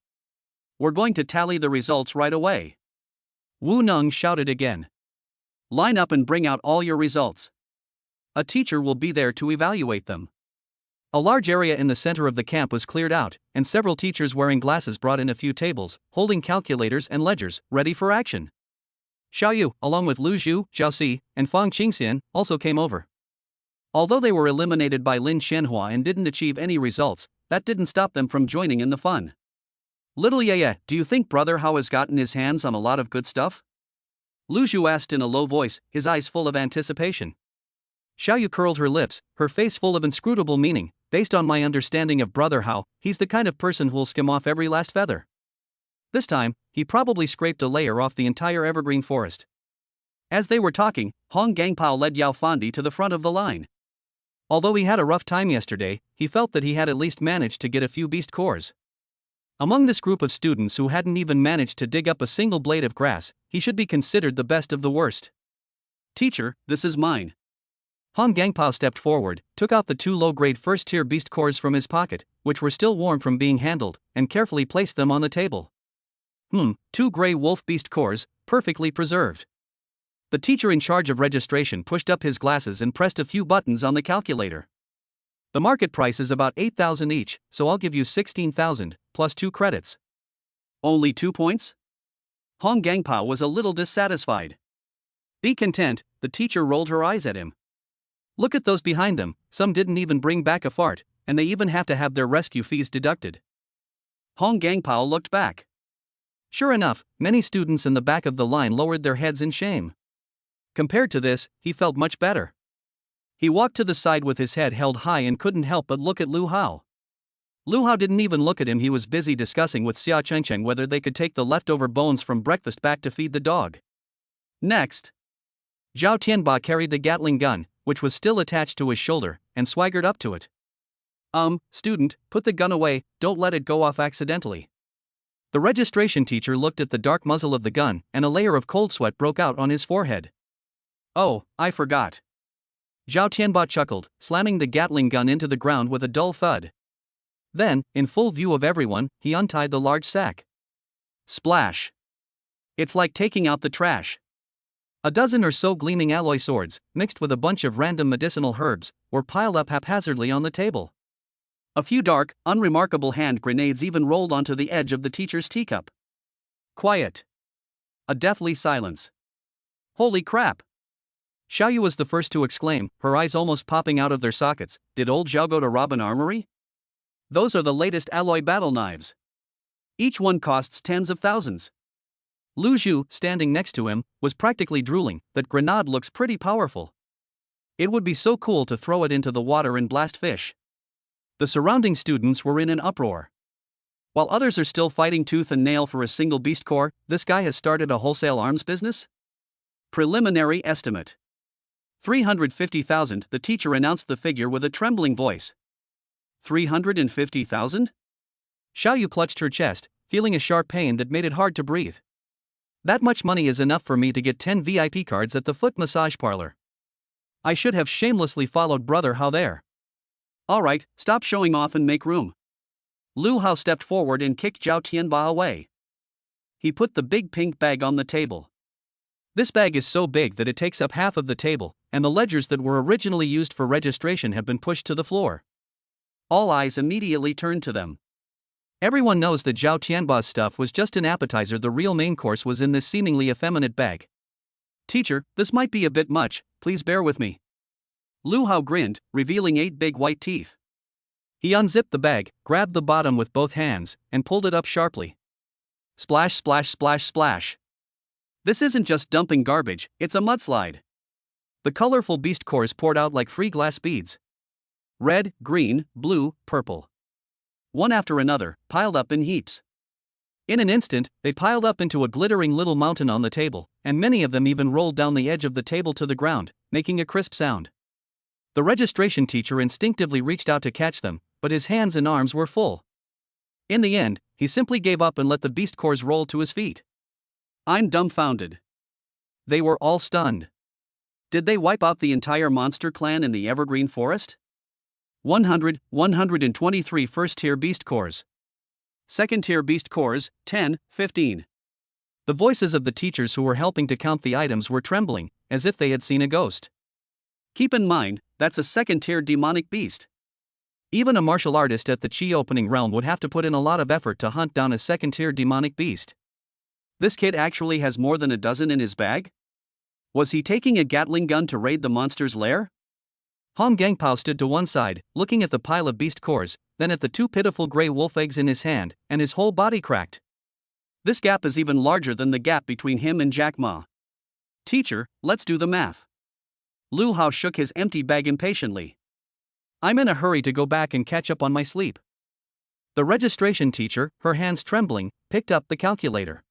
We're going to tally the results right away. Wu Nang shouted again. Line up and bring out all your results. A teacher will be there to evaluate them. A large area in the center of the camp was cleared out, and several teachers wearing glasses brought in a few tables, holding calculators and ledgers, ready for action. Xiaoyu, along with Lu Zhu, Zhao Si, and Fang Qingxian, also came over. Although they were eliminated by Lin Shenhua and didn't achieve any results, that didn't stop them from joining in the fun. Little Yaya, do you think Brother Hao has gotten his hands on a lot of good stuff? Lu Zhu asked in a low voice, his eyes full of anticipation. Xiaoyu curled her lips, her face full of inscrutable meaning. Based on my understanding of Brother Hao, he's the kind of person who'll skim off every last feather. This time, he probably scraped a layer off the entire evergreen forest. As they were talking, Hong Gangpao led Yao Fandi to the front of the line. Although he had a rough time yesterday, he felt that he had at least managed to get a few beast cores. Among this group of students who hadn't even managed to dig up a single blade of grass, he should be considered the best of the worst. Teacher, this is mine. Han Gangpao stepped forward, took out the 2 low-grade first-tier beast cores from his pocket, which were still warm from being handled, and carefully placed them on the table. 2 gray wolf beast cores, perfectly preserved. The teacher in charge of registration pushed up his glasses and pressed a few buttons on the calculator. The market price is about 8,000 each, so I'll give you 16,000, plus 2 credits. Only 2 points? Hong Gangpao was a little dissatisfied. Be content, the teacher rolled her eyes at him. Look at those behind them, some didn't even bring back a fart, and they even have to have their rescue fees deducted. Hong Gangpao looked back. Sure enough, many students in the back of the line lowered their heads in shame. Compared to this, he felt much better. He walked to the side with his head held high and couldn't help but look at Lu Hao. Lu Hao didn't even look at him, he was busy discussing with Xia Chengcheng whether they could take the leftover bones from breakfast back to feed the dog. Next, Zhao Tianba carried the Gatling gun, which was still attached to his shoulder, and swaggered up to it. Student, put the gun away, don't let it go off accidentally. The registration teacher looked at the dark muzzle of the gun, and a layer of cold sweat broke out on his forehead. Oh, I forgot. Zhao Tianba chuckled, slamming the Gatling gun into the ground with a dull thud. Then, in full view of everyone, he untied the large sack. Splash! It's like taking out the trash. A dozen or so gleaming alloy swords, mixed with a bunch of random medicinal herbs, were piled up haphazardly on the table. A few dark, unremarkable hand grenades even rolled onto the edge of the teacher's teacup. Quiet. A deathly silence. Holy crap! Xiaoyu was the first to exclaim, her eyes almost popping out of their sockets. Did old Zhao go to rob an armory? Those are the latest alloy battle knives. Each one costs tens of thousands. Lu Zhu, standing next to him, was practically drooling. That grenade looks pretty powerful. It would be so cool to throw it into the water and blast fish. The surrounding students were in an uproar. While others are still fighting tooth and nail for a single beast core, this guy has started a wholesale arms business? Preliminary estimate. 350,000, the teacher announced the figure with a trembling voice. 350,000? Xiaoyu clutched her chest, feeling a sharp pain that made it hard to breathe. That much money is enough for me to get 10 VIP cards at the foot massage parlor. I should have shamelessly followed Brother Hao there. Alright, stop showing off and make room. Lu Hao stepped forward and kicked Zhao Tianba away. He put the big pink bag on the table. This bag is so big that it takes up half of the table, and the ledgers that were originally used for registration have been pushed to the floor. All eyes immediately turned to them. Everyone knows that Zhao Tianba's stuff was just an appetizer, the real main course was in this seemingly effeminate bag. Teacher, this might be a bit much, please bear with me. Lu Hao grinned, revealing 8 big white teeth. He unzipped the bag, grabbed the bottom with both hands, and pulled it up sharply. Splash, splash, splash, splash. This isn't just dumping garbage, it's a mudslide. The colorful beast cores poured out like free glass beads. Red, green, blue, purple. One after another, piled up in heaps. In an instant, they piled up into a glittering little mountain on the table, and many of them even rolled down the edge of the table to the ground, making a crisp sound. The registration teacher instinctively reached out to catch them, but his hands and arms were full. In the end, he simply gave up and let the beast cores roll to his feet. I'm dumbfounded. They were all stunned. Did they wipe out the entire monster clan in the Evergreen Forest? 123 first-tier beast cores. Second-tier beast cores, 10, 15. The voices of the teachers who were helping to count the items were trembling, as if they had seen a ghost. Keep in mind, that's a second-tier demonic beast. Even a martial artist at the Qi opening realm would have to put in a lot of effort to hunt down a second-tier demonic beast. This kid actually has more than a dozen in his bag? Was he taking a Gatling gun to raid the monster's lair? Hong Gangpao stood to one side, looking at the pile of beast cores, then at the 2 pitiful gray wolf eggs in his hand, and his whole body cracked. This gap is even larger than the gap between him and Jack Ma. Teacher, let's do the math. Lu Hao shook his empty bag impatiently. I'm in a hurry to go back and catch up on my sleep. The registration teacher, her hands trembling, picked up the calculator.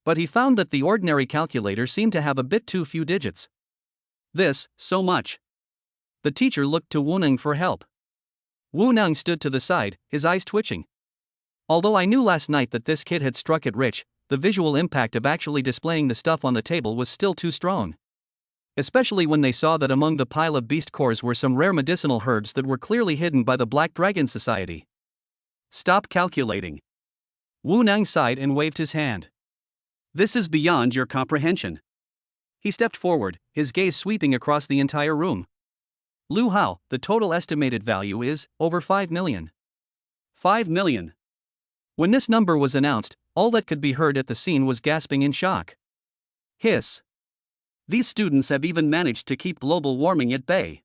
But he found that the ordinary calculator seemed to have a bit too few digits. This, so much. The teacher looked to Wu Neng for help. Wu Neng stood to the side, his eyes twitching. Although I knew last night that this kid had struck it rich, the visual impact of actually displaying the stuff on the table was still too strong. Especially when they saw that among the pile of beast cores were some rare medicinal herbs that were clearly hidden by the Black Dragon Society. Stop calculating. Wu Neng sighed and waved his hand. This is beyond your comprehension. He stepped forward, his gaze sweeping across the entire room. Lu Hao, the total estimated value is over 5 million. 5 million. When this number was announced, all that could be heard at the scene was gasping in shock. Hiss. These students have even managed to keep global warming at bay.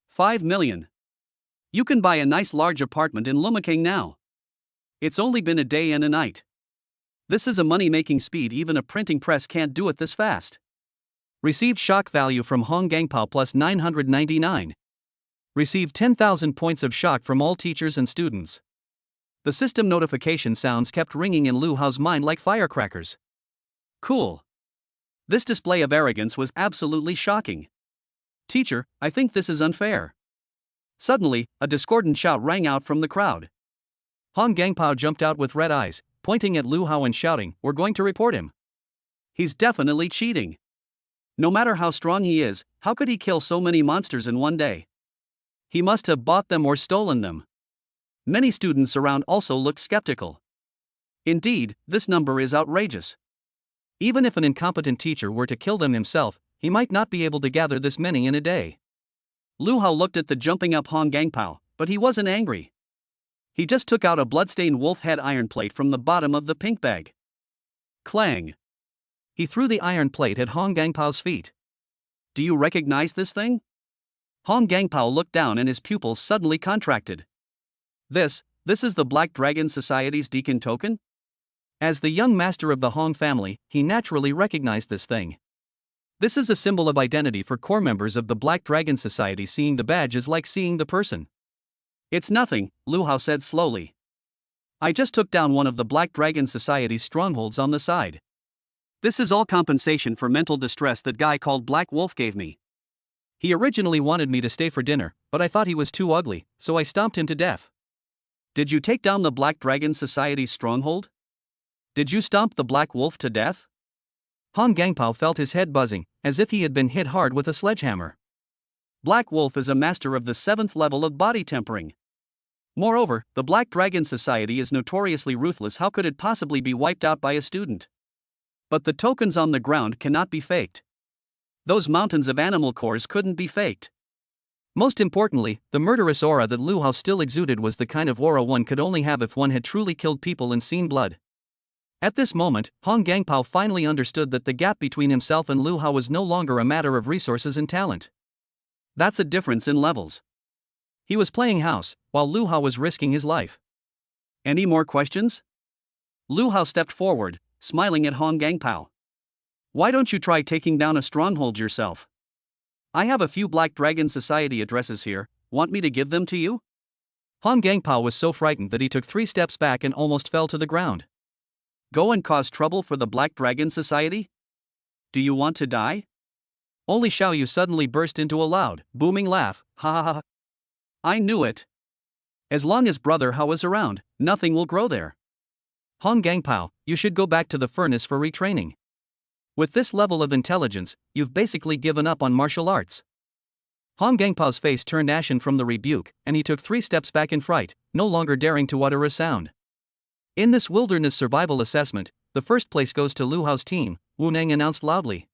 5 million. You can buy a nice large apartment in Lumekang now. It's only been a day and a night. This is a money-making speed even a printing press can't do it this fast. Received shock value from Hong Gangpao plus 999. Received 10,000 points of shock from all teachers and students. The system notification sounds kept ringing in Lu Hao's mind like firecrackers. Cool. This display of arrogance was absolutely shocking. Teacher, I think this is unfair. Suddenly, a discordant shout rang out from the crowd. Han Gangpao jumped out with red eyes, pointing at Lu Hao and shouting, "We're going to report him. He's definitely cheating. No matter how strong he is, how could he kill so many monsters in one day? He must have bought them or stolen them." Many students around also looked skeptical. Indeed, this number is outrageous. Even if an incompetent teacher were to kill them himself, he might not be able to gather this many in a day. Lu Hao looked at the jumping up Han Gangpao, but he wasn't angry. He just took out a bloodstained wolf head iron plate from the bottom of the pink bag. Clang! He threw the iron plate at Han Gangpao's feet. "Do you recognize this thing?" Han Gangpao looked down and his pupils suddenly contracted. This is the Black Dragon Society's Deacon token? As the young master of the Hong family, he naturally recognized this thing. This is a symbol of identity for core members of the Black Dragon Society. Seeing the badge is like seeing the person. "It's nothing," Lu Hao said slowly. "I just took down one of the Black Dragon Society's strongholds on the side. This is all compensation for mental distress that guy called Black Wolf gave me. He originally wanted me to stay for dinner, but I thought he was too ugly, so I stomped him to death." "Did you take down the Black Dragon Society's stronghold? Did you stomp the Black Wolf to death?" Han Gangpao felt his head buzzing, as if he had been hit hard with a sledgehammer. Black Wolf is a master of the 7th level of body tempering. Moreover, the Black Dragon Society is notoriously ruthless. How could it possibly be wiped out by a student? But the tokens on the ground cannot be faked. Those mountains of animal cores couldn't be faked. Most importantly, the murderous aura that Lu Hao still exuded was the kind of aura one could only have if one had truly killed people and seen blood. At this moment, Han Gangpao finally understood that the gap between himself and Lu Hao was no longer a matter of resources and talent. That's a difference in levels. He was playing house, while Lu Hao was risking his life. "Any more questions?" Lu Hao stepped forward, smiling at Han Gangpao. "Why don't you try taking down a stronghold yourself? I have a few Black Dragon Society addresses here. Want me to give them to you?" Han Gangpao was so frightened that he took 3 steps back and almost fell to the ground. "Go and cause trouble for the Black Dragon Society? Do you want to die?" Only Xiaoyu suddenly burst into a loud, booming laugh. "Ha ha ha. I knew it. As long as Brother Hao is around, nothing will grow there. Han Gangpao, you should go back to the furnace for retraining. With this level of intelligence, you've basically given up on martial arts." Han Gangpao's face turned ashen from the rebuke, and he took 3 steps back in fright, no longer daring to utter a sound. "In this wilderness survival assessment, the first place goes to Lu Hao's team," Wu Neng announced loudly.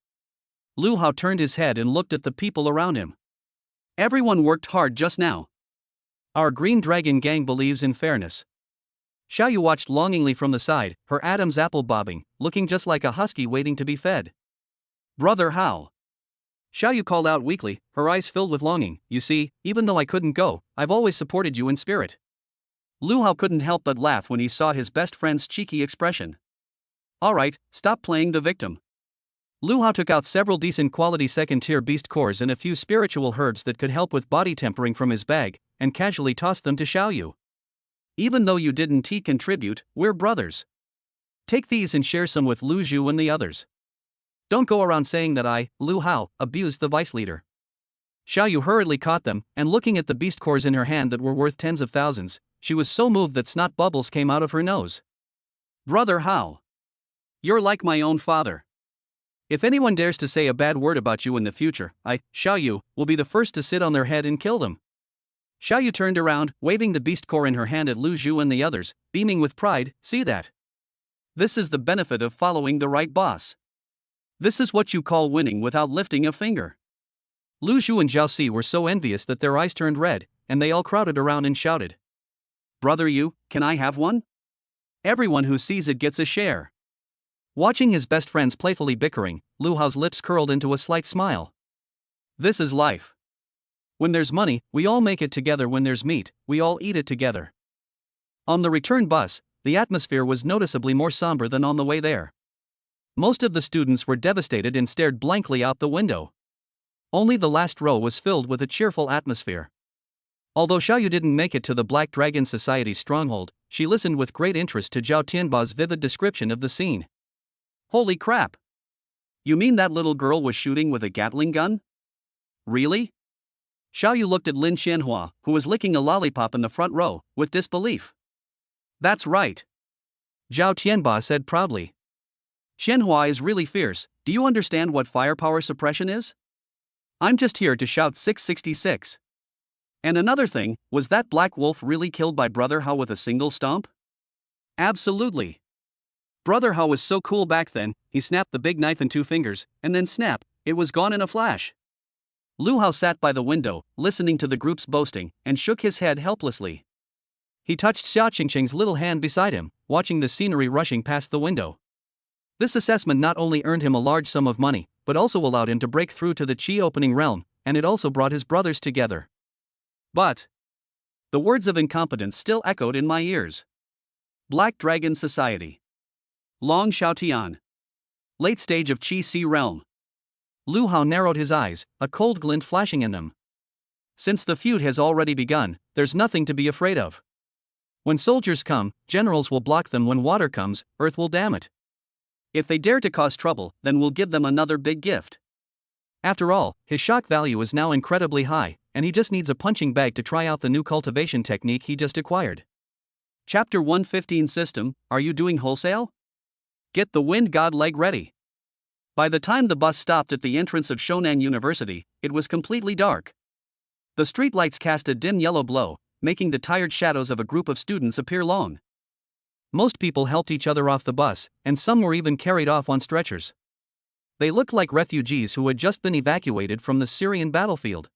Lu Hao turned his head and looked at the people around him. "Everyone worked hard just now. Our Green Dragon gang believes in fairness." Xiaoyu watched longingly from the side, her Adam's apple bobbing, looking just like a husky waiting to be fed. "Brother Hao." Xiaoyu called out weakly, her eyes filled with longing. "You see, even though I couldn't go, I've always supported you in spirit." Lu Hao couldn't help but laugh when he saw his best friend's cheeky expression. "Alright, stop playing the victim." Lu Hao took out several decent quality second-tier beast cores and a few spiritual herbs that could help with body tempering from his bag, and casually tossed them to Xiaoyu. "Even though you didn't contribute, we're brothers. Take these and share some with Lu Zhu and the others. Don't go around saying that I, Lu Hao, abused the vice leader." Xiaoyu hurriedly caught them, and looking at the beast cores in her hand that were worth tens of thousands, she was so moved that snot bubbles came out of her nose. "Brother Hao. You're like my own father. If anyone dares to say a bad word about you in the future, I, Xiaoyu, will be the first to sit on their head and kill them." Xiaoyu turned around, waving the beast core in her hand at Lu Zhu and the others, beaming with pride. "See that? This is the benefit of following the right boss. This is what you call winning without lifting a finger." Lu Zhu and Zhao Si were so envious that their eyes turned red, and they all crowded around and shouted, "Brother Yu, can I have one? Everyone who sees it gets a share." Watching his best friends playfully bickering, Lu Hao's lips curled into a slight smile. This is life. When there's money, we all make it together. When there's meat, we all eat it together. On the return bus, the atmosphere was noticeably more somber than on the way there. Most of the students were devastated and stared blankly out the window. Only the last row was filled with a cheerful atmosphere. Although Xiaoyu didn't make it to the Black Dragon Society's stronghold, she listened with great interest to Zhao Tianba's vivid description of the scene. Holy crap! You mean that little girl was shooting with a Gatling gun? Really? Xiao Yu looked at Lin Xianhua, who was licking a lollipop in the front row, with disbelief. That's right. Zhao Tianba said proudly. Xianhua is really fierce. Do you understand what firepower suppression is? I'm just here to shout 666. And another thing, was that black wolf really killed by Brother Hao with a single stomp? Absolutely. Brother Hao was so cool back then, he snapped the big knife in 2 fingers, and then snap, it was gone in a flash. Lu Hao sat by the window, listening to the group's boasting, and shook his head helplessly. He touched Xia Qingqing's little hand beside him, watching the scenery rushing past the window. This assessment not only earned him a large sum of money, but also allowed him to break through to the Qi opening realm, and it also brought his brothers together. But the words of incompetence still echoed in my ears. Black Dragon Society. Long Xiaotian. Late stage of Qi Sea realm. Lu Hao narrowed his eyes, a cold glint flashing in them. Since the feud has already begun, there's nothing to be afraid of. When soldiers come, generals will block them. When water comes, earth will dam it. If they dare to cause trouble, then we'll give them another big gift. After all, his shock value is now incredibly high, and he just needs a punching bag to try out the new cultivation technique he just acquired. Chapter 115 System, Are you doing wholesale? Get the wind god leg ready. By the time the bus stopped at the entrance of Shonan University, it was completely dark. The streetlights cast a dim yellow glow, making the tired shadows of a group of students appear long. Most people helped each other off the bus, and some were even carried off on stretchers. They looked like refugees who had just been evacuated from the Syrian battlefield.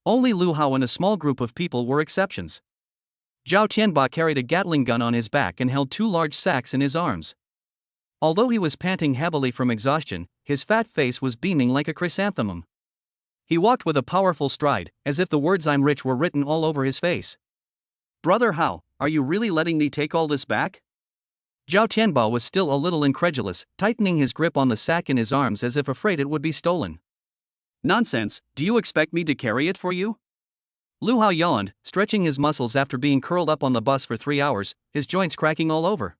Only Lu Hao and a small group of people were exceptions. Zhao Tianba carried a Gatling gun on his back and held 2 large sacks in his arms. Although he was panting heavily from exhaustion, his fat face was beaming like a chrysanthemum. He walked with a powerful stride, as if the words "I'm rich" were written all over his face. Brother Hao, are you really letting me take all this back? Zhao Tianba was still a little incredulous, tightening his grip on the sack in his arms as if afraid it would be stolen. Nonsense, do you expect me to carry it for you? Lu Hao yawned, stretching his muscles after being curled up on the bus for 3 hours, his joints cracking all over.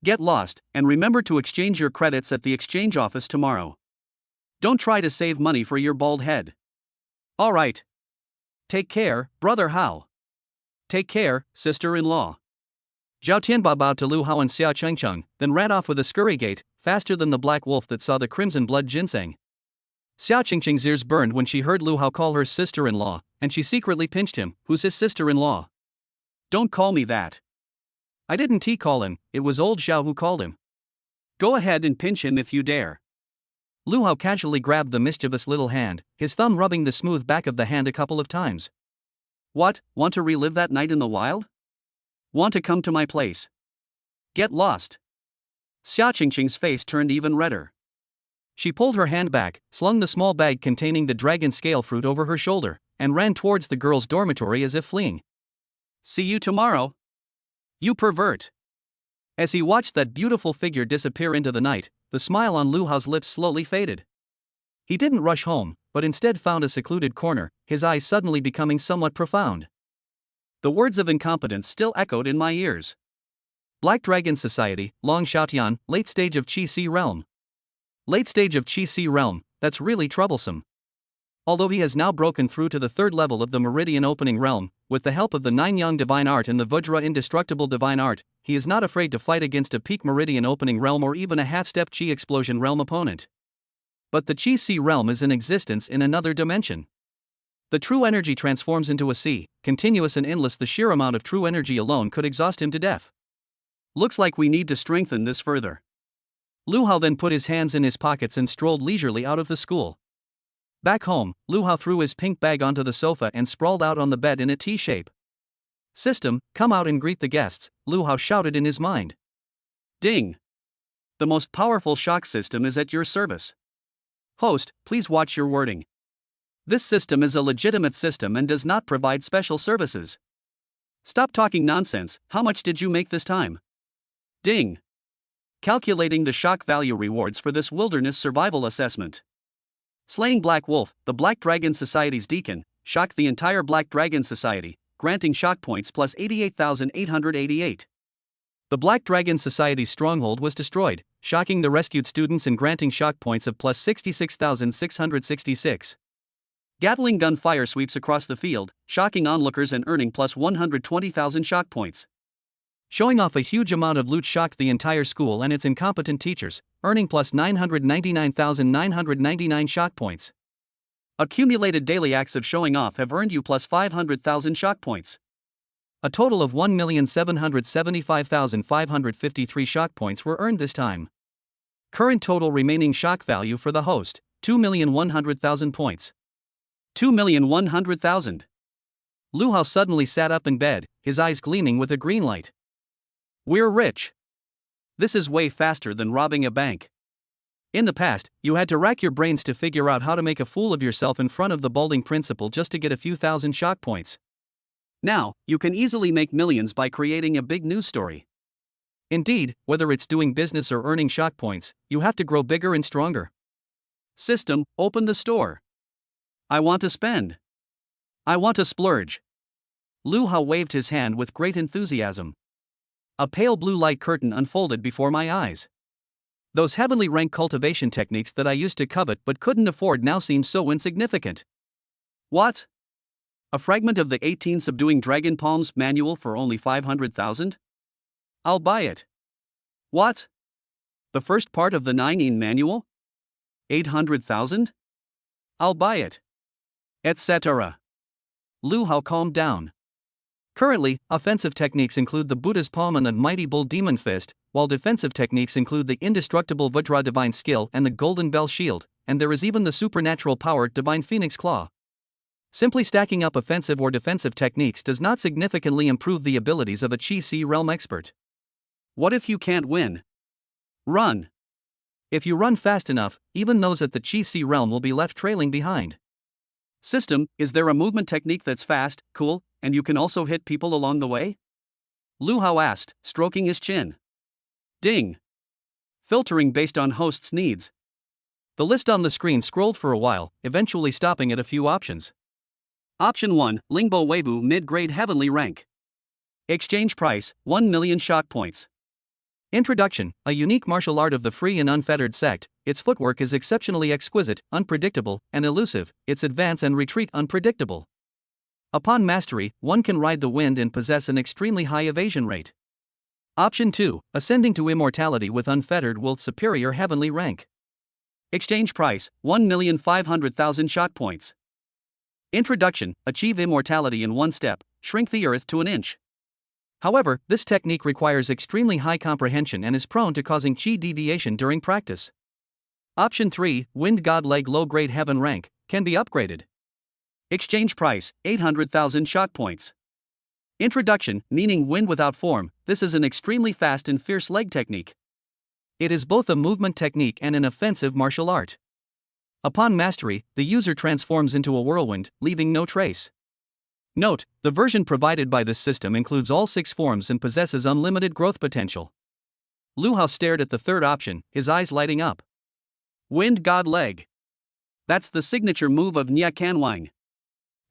Get lost, and remember to exchange your credits at the exchange office tomorrow. Don't try to save money for your bald head. Alright. Take care, Brother Hao. Take care, sister-in-law. Zhao Tianba bowed to Lu Hao and Xia Qingqing, then ran off with a scurry gait, faster than the black wolf that saw the crimson blood ginseng. Xia Qingqing's ears burned when she heard Lu Hao call her sister-in-law, and she secretly pinched him. Who's his sister-in-law? Don't call me that. I didn't call him, it was old Xiao who called him. Go ahead and pinch him if you dare. Lu Hao casually grabbed the mischievous little hand, his thumb rubbing the smooth back of the hand a couple of times. What, want to relive that night in the wild? Want to come to my place? Get lost. Xia Qingqing's face turned even redder. She pulled her hand back, slung the small bag containing the dragon scale fruit over her shoulder, and ran towards the girls' dormitory as if fleeing. See you tomorrow. You pervert. As he watched that beautiful figure disappear into the night, the smile on Lu Hao's lips slowly faded. He didn't rush home, but instead found a secluded corner, his eyes suddenly becoming somewhat profound. The words of incompetence still echoed in my ears. Black Dragon Society, Long Xiaotian, late stage of Qi Sea realm. Late stage of Qi Sea realm, that's really troublesome. Although he has now broken through to the 3rd level of the Meridian opening realm, with the help of the 9 Yang divine art and the Vajra indestructible divine art, he is not afraid to fight against a peak Meridian opening realm or even a half-step Qi explosion realm opponent. But the Qi Sea realm is in existence in another dimension. The true energy transforms into a sea, continuous and endless. The sheer amount of true energy alone could exhaust him to death. Looks like we need to strengthen this further. Lu Hao then put his hands in his pockets and strolled leisurely out of the school. Back home, Lu Hao threw his pink bag onto the sofa and sprawled out on the bed in a T shape. System, come out and greet the guests, Lu Hao shouted in his mind. Ding! The most powerful shock system is at your service. Host, please watch your wording. This system is a legitimate system and does not provide special services. Stop talking nonsense. How much did you make this time? Ding! Calculating the shock value rewards for this wilderness survival assessment. Slaying Black Wolf, the Black Dragon Society's deacon, shocked the entire Black Dragon Society, granting shock points plus 88,888. The Black Dragon Society's stronghold was destroyed, shocking the rescued students and granting shock points of plus 66,666. Gatling gun fire sweeps across the field, shocking onlookers and earning plus 120,000 shock points. Showing off a huge amount of loot shocked the entire school and its incompetent teachers, earning plus 999,999 shock points. Accumulated daily acts of showing off have earned you plus 500,000 shock points. A total of 1,775,553 shock points were earned this time. Current total remaining shock value for the host, 2,100,000 points. 2,100,000. Lu Hao suddenly sat up in bed, his eyes gleaming with a green light. We're rich. This is way faster than robbing a bank. In the past, you had to rack your brains to figure out how to make a fool of yourself in front of the balding principal just to get a few thousand shock points. Now, you can easily make millions by creating a big news story. Indeed, whether it's doing business or earning shock points, you have to grow bigger and stronger. System, open the store. I want to spend. I want to splurge. Lu Hao waved his hand with great enthusiasm. A pale blue light curtain unfolded before my eyes. Those heavenly rank cultivation techniques that I used to covet but couldn't afford now seem so insignificant. What? A fragment of the 18 Subduing Dragon Palms manual for only 500,000? I'll buy it. What? The first part of the 9 manual? 800,000? I'll buy it. Etc. Lu Hao calmed down. Currently, offensive techniques include the Buddha's Palm and the Mighty Bull Demon Fist, while defensive techniques include the indestructible Vajra Divine Skill and the Golden Bell Shield, and there is even the supernatural power Divine Phoenix Claw. Simply stacking up offensive or defensive techniques does not significantly improve the abilities of a Qi Si realm expert. What if you can't win? Run. If you run fast enough, even those at the Qi Si realm will be left trailing behind. System, is there a movement technique that's fast, cool, and you can also hit people along the way? Lu Hao asked, stroking his chin. Ding. Filtering based on host's needs. The list on the screen scrolled for a while, eventually stopping at a few options. Option 1, Lingbo Weibu Mid-Grade Heavenly Rank. Exchange price, 1 million shock points. Introduction, a unique martial art of the free and unfettered sect. Its footwork is exceptionally exquisite, unpredictable, and elusive, its advance and retreat unpredictable. Upon mastery, one can ride the wind and possess an extremely high evasion rate. Option 2, Ascending to Immortality with Unfettered Will Superior Heavenly Rank. Exchange price, 1,500,000 shock points. Introduction, achieve immortality in one step, shrink the earth to an inch. However, this technique requires extremely high comprehension and is prone to causing chi deviation during practice. Option 3, Wind God Leg Low-Grade Heaven Rank, can be upgraded. Exchange price, 800,000 shock points. Introduction, meaning wind without form, this is an extremely fast and fierce leg technique. It is both a movement technique and an offensive martial art. Upon mastery, the user transforms into a whirlwind, leaving no trace. Note, the version provided by this system includes all 6 forms and possesses unlimited growth potential. Lu Hao stared at the third option, his eyes lighting up. Wind God Leg. That's the signature move of Nya Kanwang.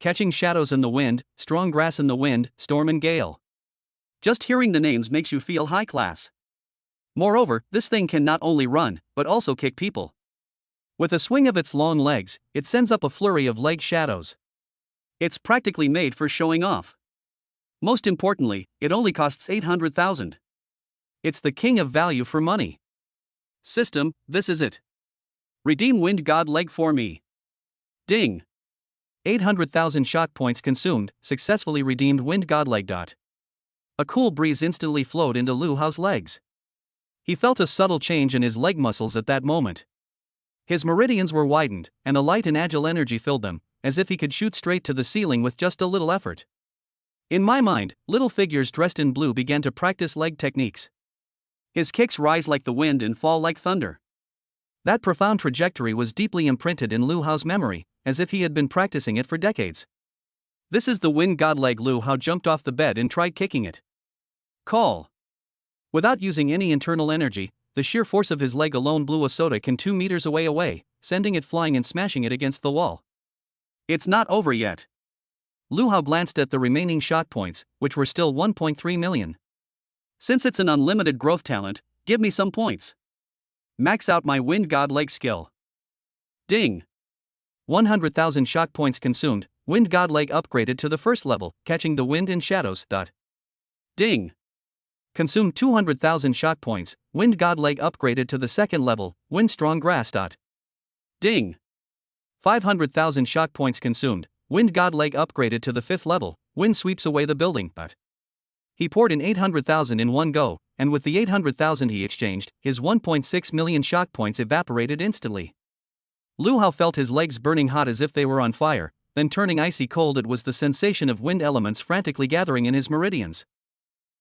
Catching shadows in the wind, strong grass in the wind, storm and gale. Just hearing the names makes you feel high class. Moreover, this thing can not only run, but also kick people. With a swing of its long legs, it sends up a flurry of leg shadows. It's practically made for showing off. Most importantly, it only costs 800,000. It's the king of value for money. System, this is it. Redeem Wind God Leg for me. Ding. 800,000 shock points consumed, successfully redeemed Wind God Leg. A cool breeze instantly flowed into Lu Hao's legs. He felt a subtle change in his leg muscles at that moment. His meridians were widened, and a light and agile energy filled them, as if he could shoot straight to the ceiling with just a little effort. In my mind, little figures dressed in blue began to practice leg techniques. His kicks rise like the wind and fall like thunder. That profound trajectory was deeply imprinted in Lu Hao's memory, as if he had been practicing it for decades. This is the Wind God Leg. Lu Hao jumped off the bed and tried kicking it. Call. Without using any internal energy, the sheer force of his leg alone blew a soda can 2 meters away, sending it flying and smashing it against the wall. It's not over yet. Lu Hao glanced at the remaining shot points, which were still 1.3 million. Since it's an unlimited growth talent, give me some points. Max out my Wind God Leg skill. Ding! 100,000 shot points consumed, Wind God Leg upgraded to the first level, catching the wind in shadows. Ding! Consumed 200,000 shot points, Wind God Leg upgraded to the second level, Wind Strong Grass. Ding! 500,000 shot points consumed, Wind God Leg upgraded to the fifth level, Wind Sweeps Away the Building. He poured in 800,000 in one go, and with the 800,000 he exchanged, his 1.6 million shot points evaporated instantly. Lu Hao felt his legs burning hot as if they were on fire, then turning icy cold. It was the sensation of wind elements frantically gathering in his meridians.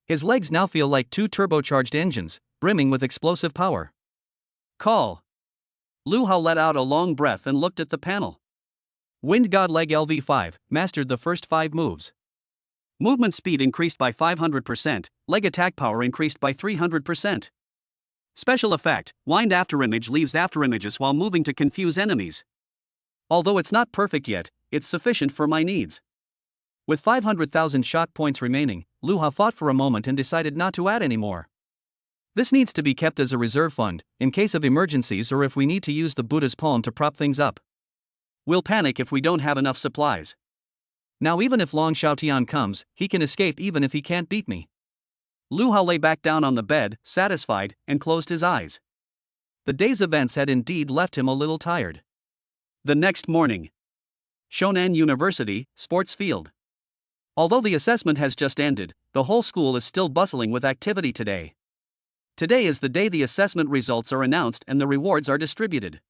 His legs now feel like two turbocharged engines, brimming with explosive power. Call! Lu Hao let out a long breath and looked at the panel. Wind God Leg LV5, mastered the first 5 moves. Movement speed increased by 500%, leg attack power increased by 300%. Special effect, Wind Afterimage leaves afterimages while moving to confuse enemies. Although it's not perfect yet, it's sufficient for my needs. With 500,000 shot points remaining, Lu Hao thought for a moment and decided not to add any more. This needs to be kept as a reserve fund, in case of emergencies or if we need to use the Buddha's palm to prop things up. We'll panic if we don't have enough supplies. Now even if Long Xiaotian comes, he can escape even if he can't beat me. Lu Hao lay back down on the bed, satisfied, and closed his eyes. The day's events had indeed left him a little tired. The next morning. Shonan University, Sports Field. Although the assessment has just ended, the whole school is still bustling with activity today. Today is the day the assessment results are announced and the rewards are distributed.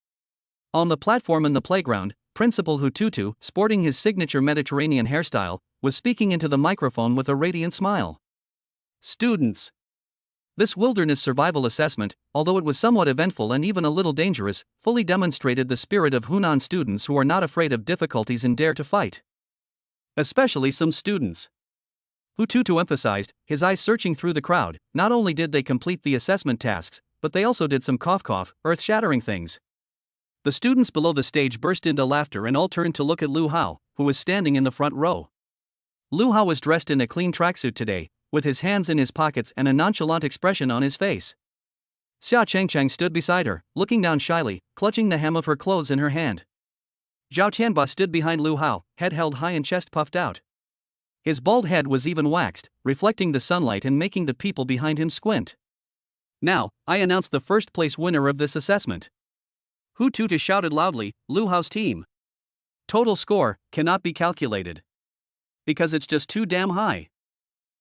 On the platform in the playground, Principal Hututu, sporting his signature Mediterranean hairstyle, was speaking into the microphone with a radiant smile. Students! This wilderness survival assessment, although it was somewhat eventful and even a little dangerous, fully demonstrated the spirit of Hunan students who are not afraid of difficulties and dare to fight. Especially some students. Hututu emphasized, his eyes searching through the crowd. Not only did they complete the assessment tasks, but they also did some cough, earth-shattering things. The students below the stage burst into laughter and all turned to look at Lu Hao, who was standing in the front row. Lu Hao was dressed in a clean tracksuit today, with his hands in his pockets and a nonchalant expression on his face. Xia Changchang stood beside her, looking down shyly, clutching the hem of her clothes in her hand. Zhao Tianba stood behind Lu Hao, head held high and chest puffed out. His bald head was even waxed, reflecting the sunlight and making the people behind him squint. Now, I announce the first place winner of this assessment. Hututu shouted loudly, Lu Hao's team. Total score cannot be calculated. Because it's just too damn high.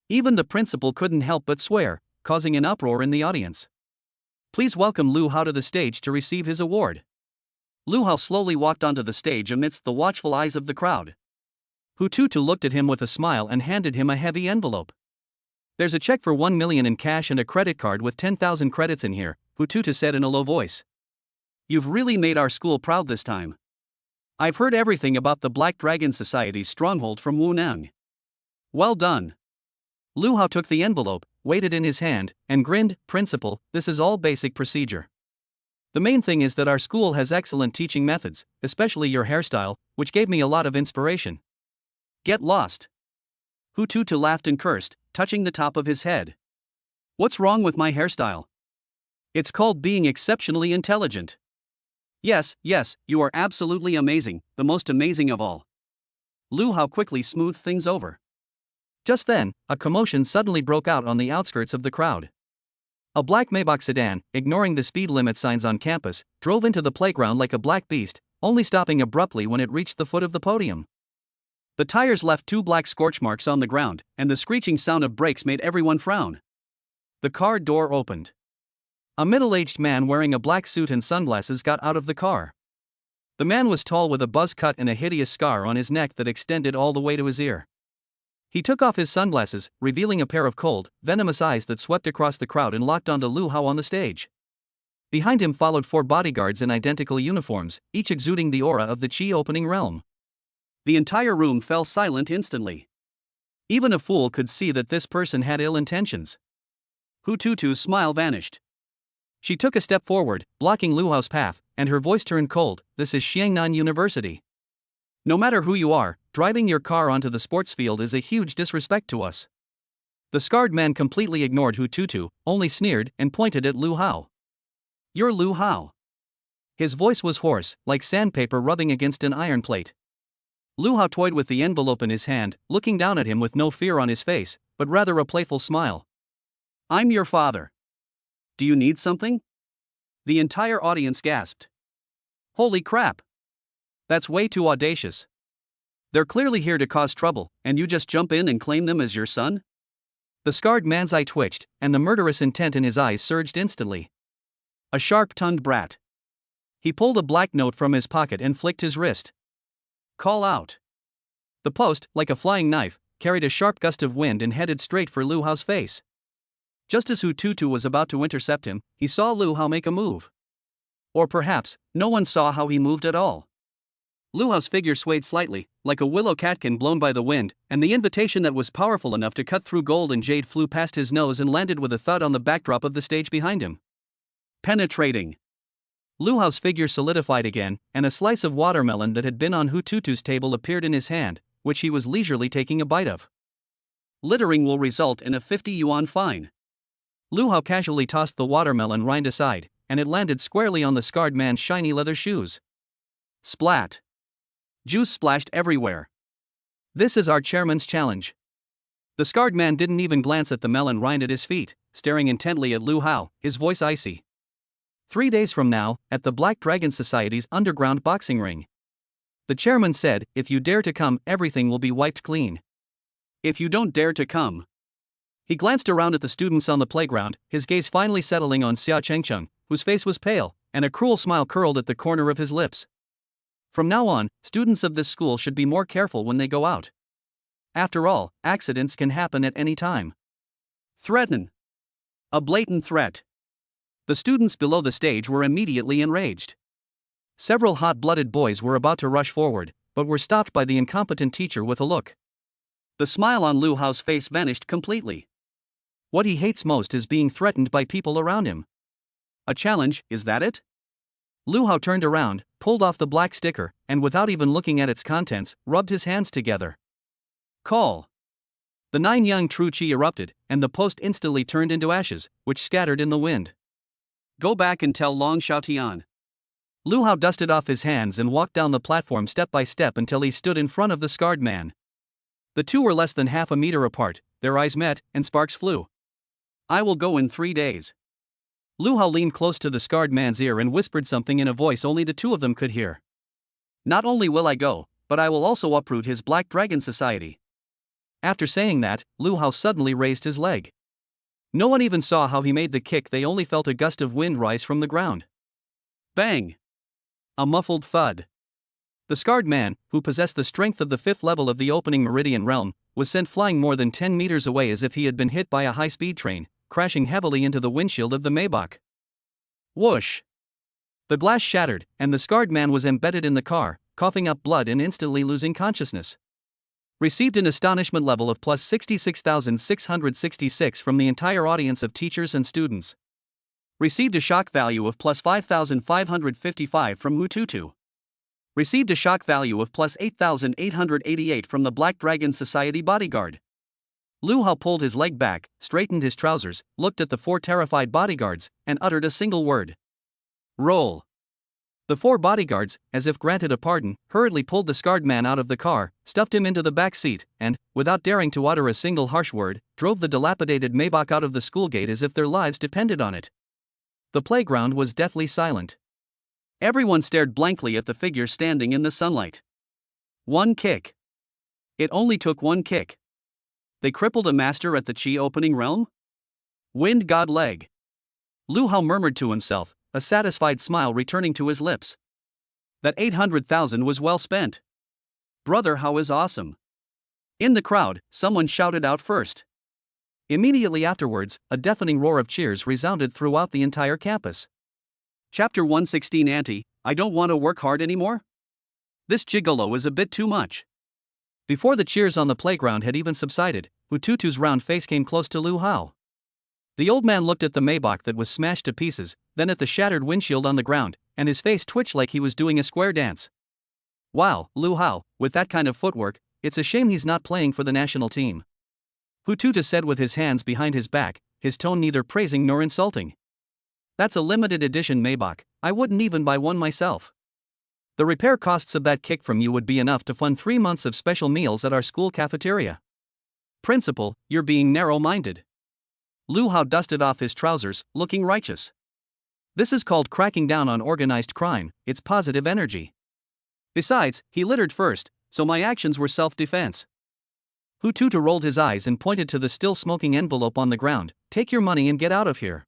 Even the principal couldn't help but swear, causing an uproar in the audience. Please welcome Lu Hao to the stage to receive his award. Lu Hao slowly walked onto the stage amidst the watchful eyes of the crowd. Hututu looked at him with a smile and handed him a heavy envelope. There's a check for 1 million in cash and a credit card with 10,000 credits in here, Hututu said in a low voice. You've really made our school proud this time. I've heard everything about the Black Dragon Society's stronghold from Wunang. Well done. Lu Hao took the envelope, weighed it in his hand, and grinned. Principal, this is all basic procedure. The main thing is that our school has excellent teaching methods, especially your hairstyle, which gave me a lot of inspiration. Get lost. Hututu laughed and cursed, touching the top of his head. What's wrong with my hairstyle? It's called being exceptionally intelligent. Yes, you are absolutely amazing, the most amazing of all. Lu Hao quickly smoothed things over. Just then, a commotion suddenly broke out on the outskirts of the crowd. A black Maybach sedan, ignoring the speed limit signs on campus, drove into the playground like a black beast, only stopping abruptly when it reached the foot of the podium. The tires left 2 black scorch marks on the ground, and the screeching sound of brakes made everyone frown. The car door opened. A middle-aged man wearing a black suit and sunglasses got out of the car. The man was tall with a buzz cut and a hideous scar on his neck that extended all the way to his ear. He took off his sunglasses, revealing a pair of cold, venomous eyes that swept across the crowd and locked onto Lu Hao on the stage. Behind him followed 4 bodyguards in identical uniforms, each exuding the aura of the Qi-opening realm. The entire room fell silent instantly. Even a fool could see that this person had ill intentions. Hututu's smile vanished. She took a step forward, blocking Lu Hao's path, and her voice turned cold. This is Xiangnan University. No matter who you are, driving your car onto the sports field is a huge disrespect to us." The scarred man completely ignored Hu Tutu, only sneered and pointed at Lu Hao. "You're Lu Hao." His voice was hoarse, like sandpaper rubbing against an iron plate. Lu Hao toyed with the envelope in his hand, looking down at him with no fear on his face, but rather a playful smile. "I'm your father. Do you need something?" The entire audience gasped. Holy crap! That's way too audacious. They're clearly here to cause trouble, and you just jump in and claim them as your son? The scarred man's eye twitched, and the murderous intent in his eyes surged instantly. A sharp-tongued brat. He pulled a black note from his pocket and flicked his wrist. "Call out." The post, like a flying knife, carried a sharp gust of wind and headed straight for Lu Hao's face. Just as Hu Tutu was about to intercept him, he saw Lu Hao make a move. Or perhaps, no one saw how he moved at all. Lu Hao's figure swayed slightly, like a willow catkin blown by the wind, and the invitation that was powerful enough to cut through gold and jade flew past his nose and landed with a thud on the backdrop of the stage behind him. Penetrating. Lu Hao's figure solidified again, and a slice of watermelon that had been on Hu Tutu's table appeared in his hand, which he was leisurely taking a bite of. Littering will result in a 50 yuan fine. Lu Hao casually tossed the watermelon rind aside, and it landed squarely on the scarred man's shiny leather shoes. Splat. Juice splashed everywhere. "This is our chairman's challenge." The scarred man didn't even glance at the melon rind at his feet, staring intently at Lu Hao, his voice icy. 3 days from now, at the Black Dragon Society's underground boxing ring. The chairman said, "If you dare to come, everything will be wiped clean. If you don't dare to come." He glanced around at the students on the playground, his gaze finally settling on Xia Chengcheng, whose face was pale, and a cruel smile curled at the corner of his lips. From now on, students of this school should be more careful when they go out. After all, accidents can happen at any time. Threaten. A blatant threat. The students below the stage were immediately enraged. Several hot-blooded boys were about to rush forward, but were stopped by the incompetent teacher with a look. The smile on Lu Hao's face vanished completely. What he hates most is being threatened by people around him. A challenge, is that it? Lu Hao turned around, pulled off the black sticker, and without even looking at its contents, rubbed his hands together. Call. The 9 young true chi erupted, and the post instantly turned into ashes, which scattered in the wind. Go back and tell Long Xiaotian. Lu Hao dusted off his hands and walked down the platform step by step until he stood in front of the scarred man. The two were less than half a meter apart, their eyes met, and sparks flew. I will go in 3 days. Lu Hao leaned close to the scarred man's ear and whispered something in a voice only the two of them could hear. Not only will I go, but I will also uproot his Black Dragon Society. After saying that, Lu Hao suddenly raised his leg. No one even saw how he made the kick, they only felt a gust of wind rise from the ground. Bang! A muffled thud. The scarred man, who possessed the strength of the 5th level of the opening meridian realm, was sent flying more than 10 meters away as if he had been hit by a high-speed train, crashing heavily into the windshield of the Maybach. Whoosh! The glass shattered, and the scarred man was embedded in the car, coughing up blood and instantly losing consciousness. Received an astonishment level of plus 66,666 from the entire audience of teachers and students. Received a shock value of plus 5,555 from Hu Tutu. Received a shock value of plus 8,888 from the Black Dragon Society bodyguard. Lu Hao pulled his leg back, straightened his trousers, looked at the 4 terrified bodyguards, and uttered a single word. Roll. The 4 bodyguards, as if granted a pardon, hurriedly pulled the scarred man out of the car, stuffed him into the back seat, and, without daring to utter a single harsh word, drove the dilapidated Maybach out of the school gate as if their lives depended on it. The playground was deathly silent. Everyone stared blankly at the figure standing in the sunlight. One kick. It only took one kick. They crippled a master at the Chi opening realm? Wind god leg. Lu Hao murmured to himself, a satisfied smile returning to his lips. That 800,000 was well spent. Brother Hao is awesome. In the crowd, someone shouted out first. Immediately afterwards, a deafening roar of cheers resounded throughout the entire campus. Chapter 116 Auntie, I don't want to work hard anymore? This gigolo is a bit too much. Before the cheers on the playground had even subsided, Hu Tutu's round face came close to Lu Hao. The old man looked at the Maybach that was smashed to pieces, then at the shattered windshield on the ground, and his face twitched like he was doing a square dance. Wow, Lu Hao, with that kind of footwork, it's a shame he's not playing for the national team. Hu Tuta said with his hands behind his back, his tone neither praising nor insulting. That's a limited edition Maybach, I wouldn't even buy one myself. The repair costs of that kick from you would be enough to fund 3 months of special meals at our school cafeteria. Principal, you're being narrow-minded. Lu Hao dusted off his trousers, looking righteous. This is called cracking down on organized crime, it's positive energy. Besides, he littered first, so my actions were self-defense. Hu Tuta rolled his eyes and pointed to the still-smoking envelope on the ground. Take your money and get out of here.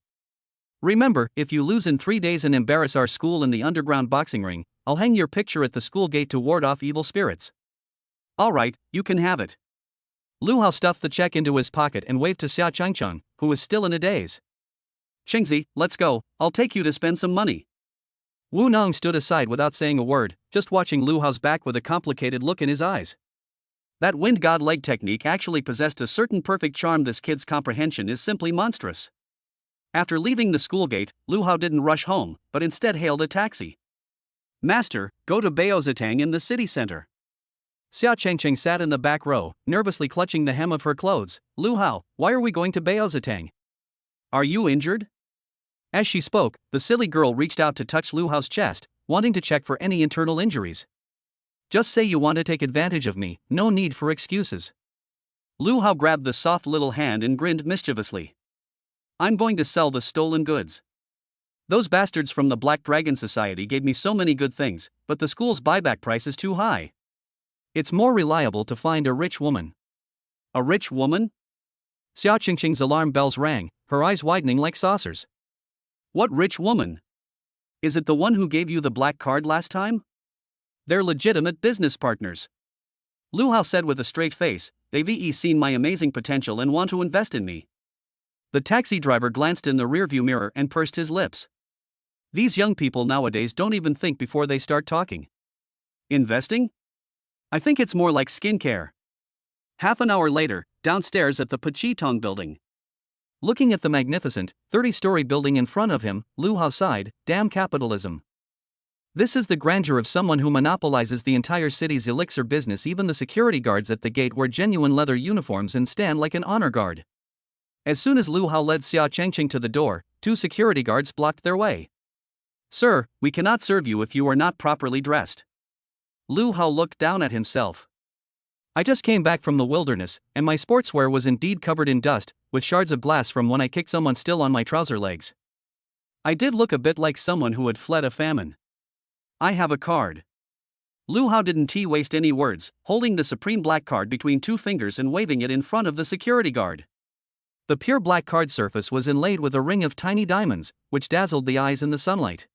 Remember, if you lose in 3 days and embarrass our school in the underground boxing ring, I'll hang your picture at the school gate to ward off evil spirits. All right, you can have it. Lu Hao stuffed the check into his pocket and waved to Xia Changcheng, who was still in a daze. Chengzi, let's go, I'll take you to spend some money. Wu Nong stood aside without saying a word, just watching Lu Hao's back with a complicated look in his eyes. That wind god leg technique actually possessed a certain perfect charm. This kid's comprehension is simply monstrous. After leaving the school gate, Lu Hao didn't rush home, but instead hailed a taxi. Master, go to Baozatang in the city center. Xia Chengcheng sat in the back row, nervously clutching the hem of her clothes. Lu Hao, why are we going to Baozatang? Are you injured? As she spoke, the silly girl reached out to touch Lu Hao's chest, wanting to check for any internal injuries. Just say you want to take advantage of me, no need for excuses. Lu Hao grabbed the soft little hand and grinned mischievously. I'm going to sell the stolen goods. Those bastards from the Black Dragon Society gave me so many good things, but the school's buyback price is too high. It's more reliable to find a rich woman. A rich woman? Xia Qingqing's alarm bells rang, her eyes widening like saucers. What rich woman? Is it the one who gave you the black card last time? They're legitimate business partners. Lu Hao said with a straight face, they've seen my amazing potential and want to invest in me. The taxi driver glanced in the rearview mirror and pursed his lips. These young people nowadays don't even think before they start talking. Investing? I think it's more like skincare. Half an hour later, downstairs at the Pachitong building. Looking at the magnificent, 30-story building in front of him, Lu Hao sighed, damn capitalism. This is the grandeur of someone who monopolizes the entire city's elixir business. Even the security guards at the gate wear genuine leather uniforms and stand like an honor guard. As soon as Lu Hao led Xia Chengqing to the door, 2 security guards blocked their way. Sir, we cannot serve you if you are not properly dressed. Lu Hao looked down at himself. I just came back from the wilderness, and my sportswear was indeed covered in dust, with shards of glass from when I kicked someone still on my trouser legs. I did look a bit like someone who had fled a famine. I have a card. Lu Hao didn't waste any words, holding the supreme black card between 2 fingers and waving it in front of the security guard. The pure black card surface was inlaid with a ring of tiny diamonds, which dazzled the eyes in the sunlight.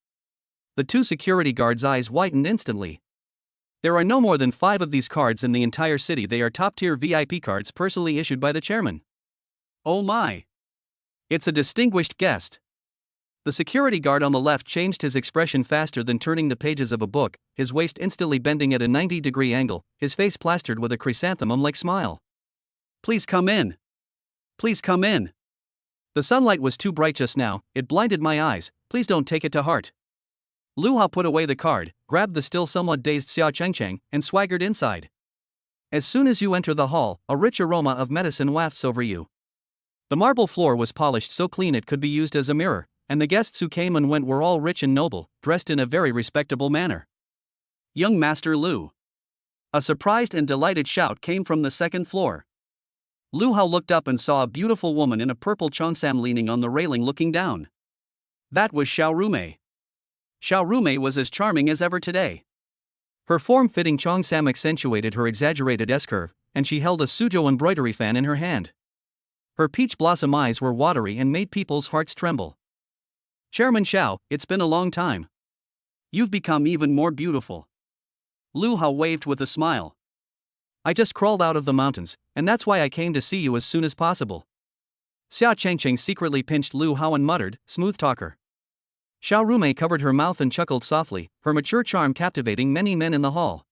The 2 security guards' eyes widened instantly. There are no more than 5 of these cards in the entire city. They are top-tier VIP cards personally issued by the chairman. Oh my! It's a distinguished guest. The security guard on the left changed his expression faster than turning the pages of a book, his waist instantly bending at a 90-degree angle, his face plastered with a chrysanthemum-like smile. Please come in. Please come in. The sunlight was too bright just now, it blinded my eyes, please don't take it to heart. Lu Hao put away the card, grabbed the still somewhat dazed Xia Chengcheng, and swaggered inside. As soon as you enter the hall, a rich aroma of medicine wafts over you. The marble floor was polished so clean it could be used as a mirror, and the guests who came and went were all rich and noble, dressed in a very respectable manner. Young Master Lu. A surprised and delighted shout came from the 2nd floor. Lu Hao looked up and saw a beautiful woman in a purple cheongsam leaning on the railing looking down. That was Xiao Rumei. Xiao Rumei was as charming as ever today. Her form-fitting cheongsam accentuated her exaggerated S-curve, and she held a Suzhou embroidery fan in her hand. Her peach blossom eyes were watery and made people's hearts tremble. Chairman Xiao, it's been a long time. You've become even more beautiful. Lu Hao waved with a smile. I just crawled out of the mountains, and that's why I came to see you as soon as possible. Xia Chengqing secretly pinched Lu Hao and muttered, smooth talker. Xiao Rumei covered her mouth and chuckled softly, her mature charm captivating many men in the hall.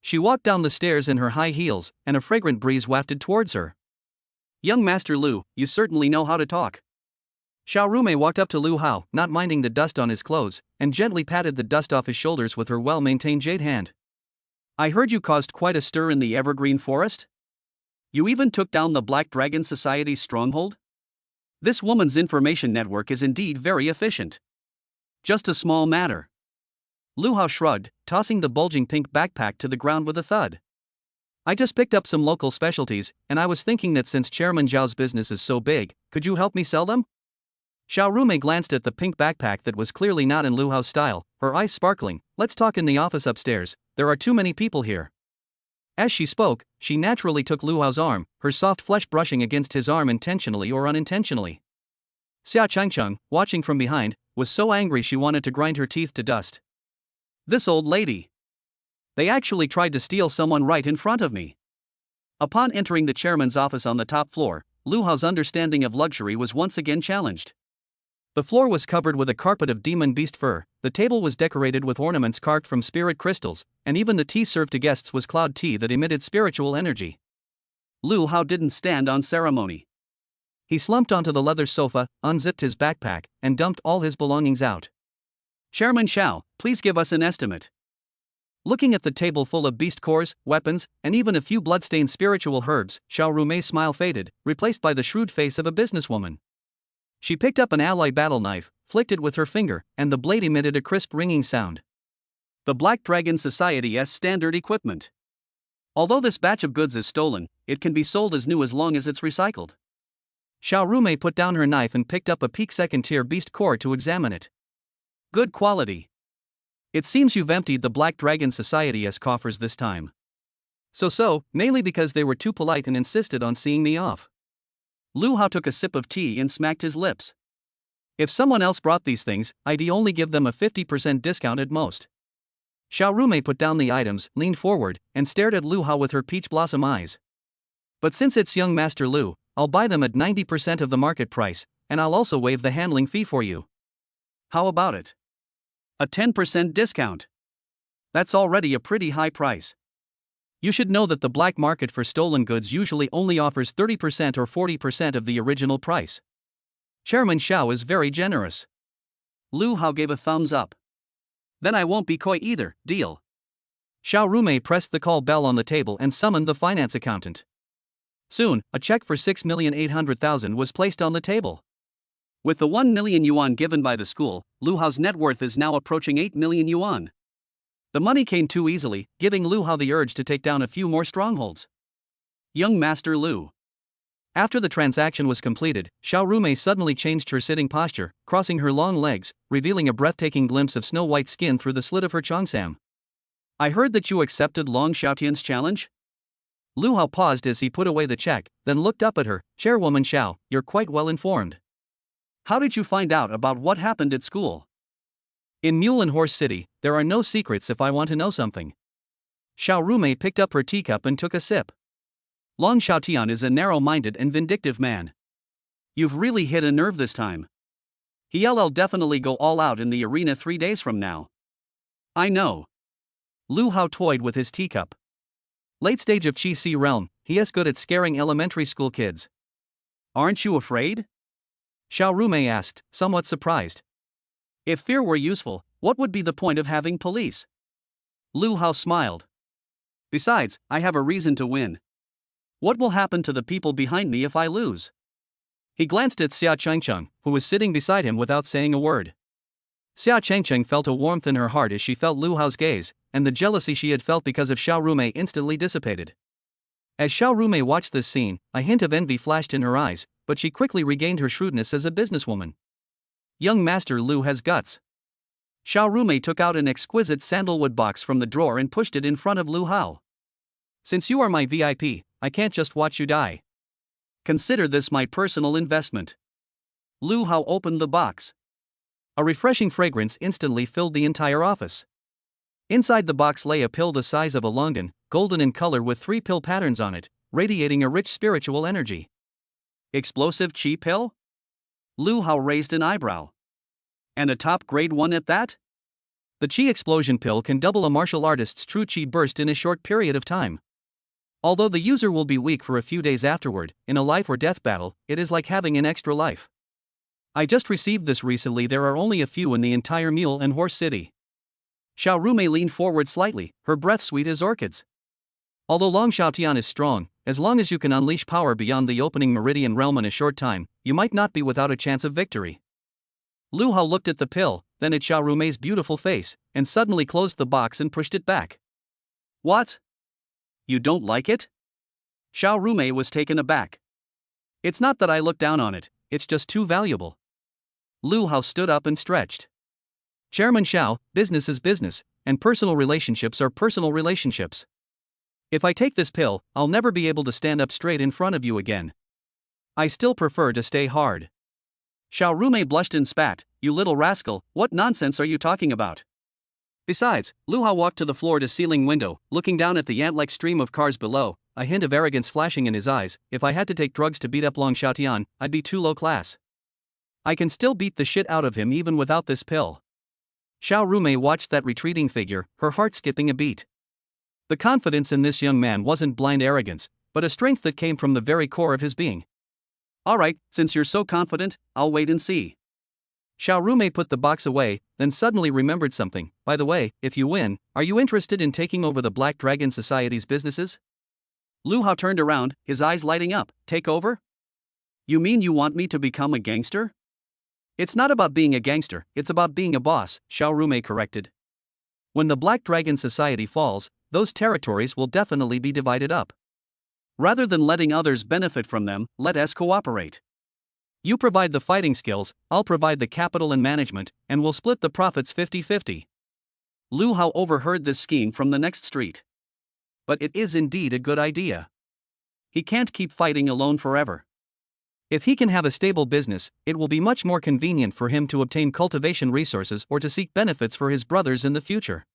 She walked down the stairs in her high heels, and a fragrant breeze wafted towards her. Young Master Lu, you certainly know how to talk. Xiao Rumei walked up to Lu Hao, not minding the dust on his clothes, and gently patted the dust off his shoulders with her well-maintained jade hand. I heard you caused quite a stir in the Evergreen Forest? You even took down the Black Dragon Society's stronghold? This woman's information network is indeed very efficient. Just a small matter. Lu Hao shrugged, tossing the bulging pink backpack to the ground with a thud. I just picked up some local specialties, and I was thinking that since Chairman Zhao's business is so big, could you help me sell them? Xiaorume glanced at the pink backpack that was clearly not in Lu Hao's style, her eyes sparkling. Let's talk in the office upstairs, there are too many people here. As she spoke, she naturally took Lu Hao's arm, her soft flesh brushing against his arm intentionally or unintentionally. Xia Changcheng, watching from behind, was so angry she wanted to grind her teeth to dust. This old lady. They actually tried to steal someone right in front of me. Upon entering the chairman's office on the top floor, Lu Hao's understanding of luxury was once again challenged. The floor was covered with a carpet of demon beast fur, the table was decorated with ornaments carved from spirit crystals, and even the tea served to guests was cloud tea that emitted spiritual energy. Lu Hao didn't stand on ceremony. He slumped onto the leather sofa, unzipped his backpack, and dumped all his belongings out. Chairman Xiao, please give us an estimate. Looking at the table full of beast cores, weapons, and even a few bloodstained spiritual herbs, Xiaorume's smile faded, replaced by the shrewd face of a businesswoman. She picked up an alloy battle knife, flicked it with her finger, and the blade emitted a crisp ringing sound. The Black Dragon Society's standard equipment. Although this batch of goods is stolen, it can be sold as new as long as it's recycled. Xiaorume put down her knife and picked up a peak second-tier beast core to examine it. Good quality. It seems you've emptied the Black Dragon Society's coffers this time. So, mainly because they were too polite and insisted on seeing me off. Lu Hao took a sip of tea and smacked his lips. If someone else brought these things, I'd only give them a 50% discount at most. Xiaorume put down the items, leaned forward, and stared at Lu Hao with her peach blossom eyes. But since it's young Master Lu, I'll buy them at 90% of the market price, and I'll also waive the handling fee for you. How about it? A 10% discount. That's already a pretty high price. You should know that the black market for stolen goods usually only offers 30% or 40% of the original price. Chairman Xiao is very generous. Lu Hao gave a thumbs up. Then I won't be coy either, deal. Xiaorume pressed the call bell on the table and summoned the finance accountant. Soon, a check for 6,800,000 was placed on the table. With the 1 million yuan given by the school, Lu Hao's net worth is now approaching 8 million yuan. The money came too easily, giving Lu Hao the urge to take down a few more strongholds. Young Master Lu. After the transaction was completed, Xiaorume suddenly changed her sitting posture, crossing her long legs, revealing a breathtaking glimpse of snow-white skin through the slit of her cheongsam. I heard that you accepted Long Xiaotian's challenge? Lu Hao paused as he put away the check, then looked up at her. Chairwoman Xiao, you're quite well informed. How did you find out about what happened at school? In Mule and Horse City, there are no secrets if I want to know something. Xiaorume picked up her teacup and took a sip. Long Xiaotian is a narrow-minded and vindictive man. You've really hit a nerve this time. He'll definitely go all out in the arena 3 days from now. I know. Lu Hao toyed with his teacup. Late stage of Qi Si realm, he is good at scaring elementary school kids. Aren't you afraid? Xiaorume asked, somewhat surprised. If fear were useful, what would be the point of having police? Lu Hao smiled. Besides, I have a reason to win. What will happen to the people behind me if I lose? He glanced at Xia Changcheng, who was sitting beside him without saying a word. Xia Changcheng felt a warmth in her heart as she felt Lu Hao's gaze, and the jealousy she had felt because of Xiaorume instantly dissipated. As Xiaorume watched this scene, a hint of envy flashed in her eyes, but she quickly regained her shrewdness as a businesswoman. Young Master Lu has guts. Xiaorume took out an exquisite sandalwood box from the drawer and pushed it in front of Lu Hao. Since you are my VIP, I can't just watch you die. Consider this my personal investment. Lu Hao opened the box. A refreshing fragrance instantly filled the entire office. Inside the box lay a pill the size of a longan, golden in color with 3 pill patterns on it, radiating a rich spiritual energy. Explosive Qi pill? Lu Hao raised an eyebrow. And a top-grade one at that? The Qi explosion pill can double a martial artist's true Qi burst in a short period of time. Although the user will be weak for a few days afterward, in a life or death battle, it is like having an extra life. I just received this recently. There are only a few in the entire Mule and Horse City. Xiao Rumei leaned forward slightly, her breath sweet as orchids. Although Long Xiaotian is strong, as long as you can unleash power beyond the opening meridian realm in a short time, you might not be without a chance of victory. Lu Hao looked at the pill, then at Xiao Rumei's beautiful face, and suddenly closed the box and pushed it back. What? You don't like it? Xiao Rumei was taken aback. It's not that I look down on it, it's just too valuable. Lu Hao stood up and stretched. Chairman Xiao, business is business, and personal relationships are personal relationships. If I take this pill, I'll never be able to stand up straight in front of you again. I still prefer to stay hard. Xiao Rumei blushed and spat, you little rascal, what nonsense are you talking about? Besides, Lu Hao walked to the floor-to-ceiling window, looking down at the ant-like stream of cars below, a hint of arrogance flashing in his eyes. If I had to take drugs to beat up Long Xiaotian, I'd be too low class. I can still beat the shit out of him even without this pill. Xiao Rumei watched that retreating figure, her heart skipping a beat. The confidence in this young man wasn't blind arrogance, but a strength that came from the very core of his being. Alright, since you're so confident, I'll wait and see. Xiao Rumei put the box away, then suddenly remembered something. By the way, if you win, are you interested in taking over the Black Dragon Society's businesses? Lu Hao turned around, his eyes lighting up. Take over? You mean you want me to become a gangster? It's not about being a gangster, it's about being a boss, Xiao Rumei corrected. When the Black Dragon Society falls, those territories will definitely be divided up. Rather than letting others benefit from them, let us cooperate. You provide the fighting skills, I'll provide the capital and management, and we'll split the profits 50-50. Lu Hao overheard this scheme from the next street. But it is indeed a good idea. He can't keep fighting alone forever. If he can have a stable business, it will be much more convenient for him to obtain cultivation resources or to seek benefits for his brothers in the future.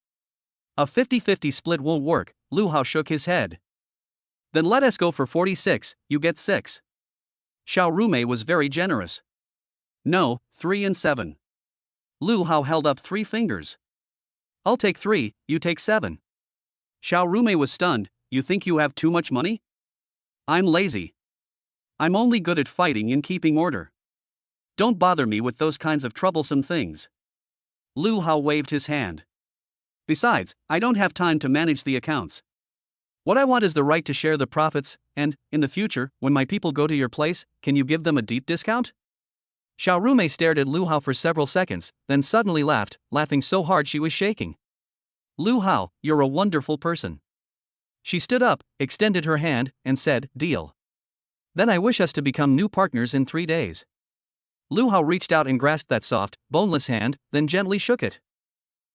A 50-50 split won't work, Lu Hao shook his head. Then let us go for 46, you get 6. Xiao Rumei was very generous. No, 3 and 7. Lu Hao held up 3 fingers. I'll take 3, you take 7. Xiao Rumei was stunned, you think you have too much money? I'm lazy. I'm only good at fighting and keeping order. Don't bother me with those kinds of troublesome things. Lu Hao waved his hand. Besides, I don't have time to manage the accounts. What I want is the right to share the profits, and, in the future, when my people go to your place, can you give them a deep discount? Xiao Rumei stared at Lu Hao for several seconds, then suddenly laughed, laughing so hard she was shaking. Lu Hao, you're a wonderful person. She stood up, extended her hand, and said, deal. Then I wish us to become new partners in 3 days. Lu Hao reached out and grasped that soft, boneless hand, then gently shook it.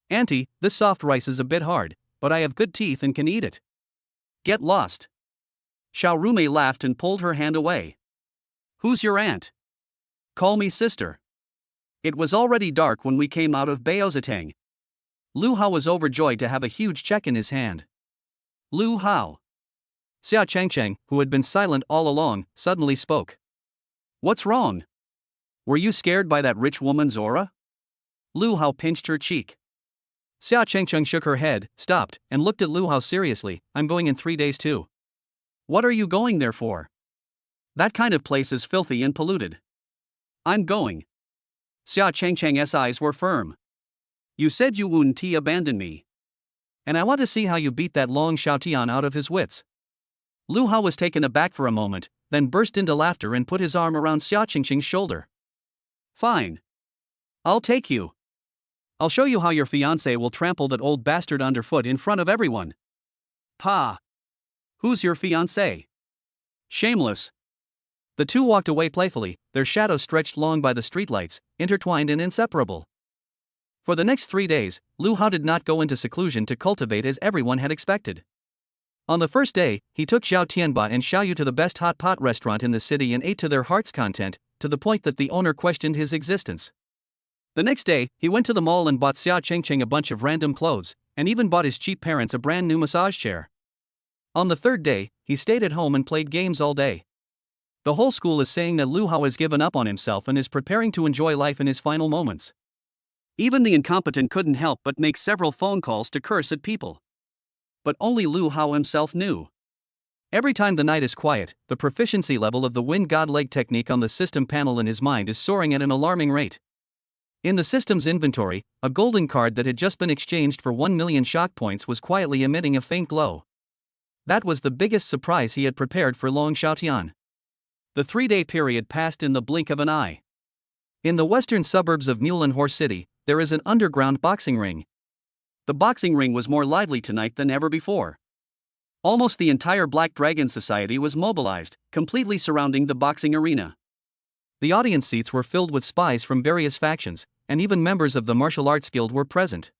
Auntie, this soft rice is a bit hard, but I have good teeth and can eat it. Get lost. Xiao Rumei laughed and pulled her hand away. Who's your aunt? Call me sister. It was already dark when we came out of Baozatang. Lu Hao was overjoyed to have a huge check in his hand. Lu Hao. Xia Changcheng, who had been silent all along, suddenly spoke. What's wrong? Were you scared by that rich woman's aura? Lu Hao pinched her cheek. Xia Changcheng shook her head, stopped, and looked at Lu Hao seriously. I'm going in 3 days too. What are you going there for? That kind of place is filthy and polluted. I'm going. Xia Changcheng's eyes were firm. You said you wouldn't abandon me. And I want to see how you beat that Long Xiaotian out of his wits. Lu Hao was taken aback for a moment, then burst into laughter and put his arm around Xia Changcheng's shoulder. Fine. I'll take you. I'll show you how your fiancé will trample that old bastard underfoot in front of everyone. Pa. Who's your fiancé? Shameless. The two walked away playfully, their shadows stretched long by the streetlights, intertwined and inseparable. For the next 3 days, Lu Hao did not go into seclusion to cultivate as everyone had expected. On the first day, he took Zhao Tianba and Xiaoyu to the best hot pot restaurant in the city and ate to their heart's content, to the point that the owner questioned his existence. The next day, he went to the mall and bought Xia Chengcheng a bunch of random clothes, and even bought his cheap parents a brand new massage chair. On the third day, he stayed at home and played games all day. The whole school is saying that Lu Hao has given up on himself and is preparing to enjoy life in his final moments. Even the incompetent couldn't help but make several phone calls to curse at people. But only Lu Hao himself knew. Every time the night is quiet, the proficiency level of the wind god leg technique on the system panel in his mind is soaring at an alarming rate. In the system's inventory, a golden card that had just been exchanged for 1 million shock points was quietly emitting a faint glow. That was the biggest surprise he had prepared for Long Xiaotian. The 3-day period passed in the blink of an eye. In the western suburbs of Mule and Horse City, there is an underground boxing ring. The boxing ring was more lively tonight than ever before. Almost the entire Black Dragon Society was mobilized, completely surrounding the boxing arena. The audience seats were filled with spies from various factions, and even members of the martial arts guild were present.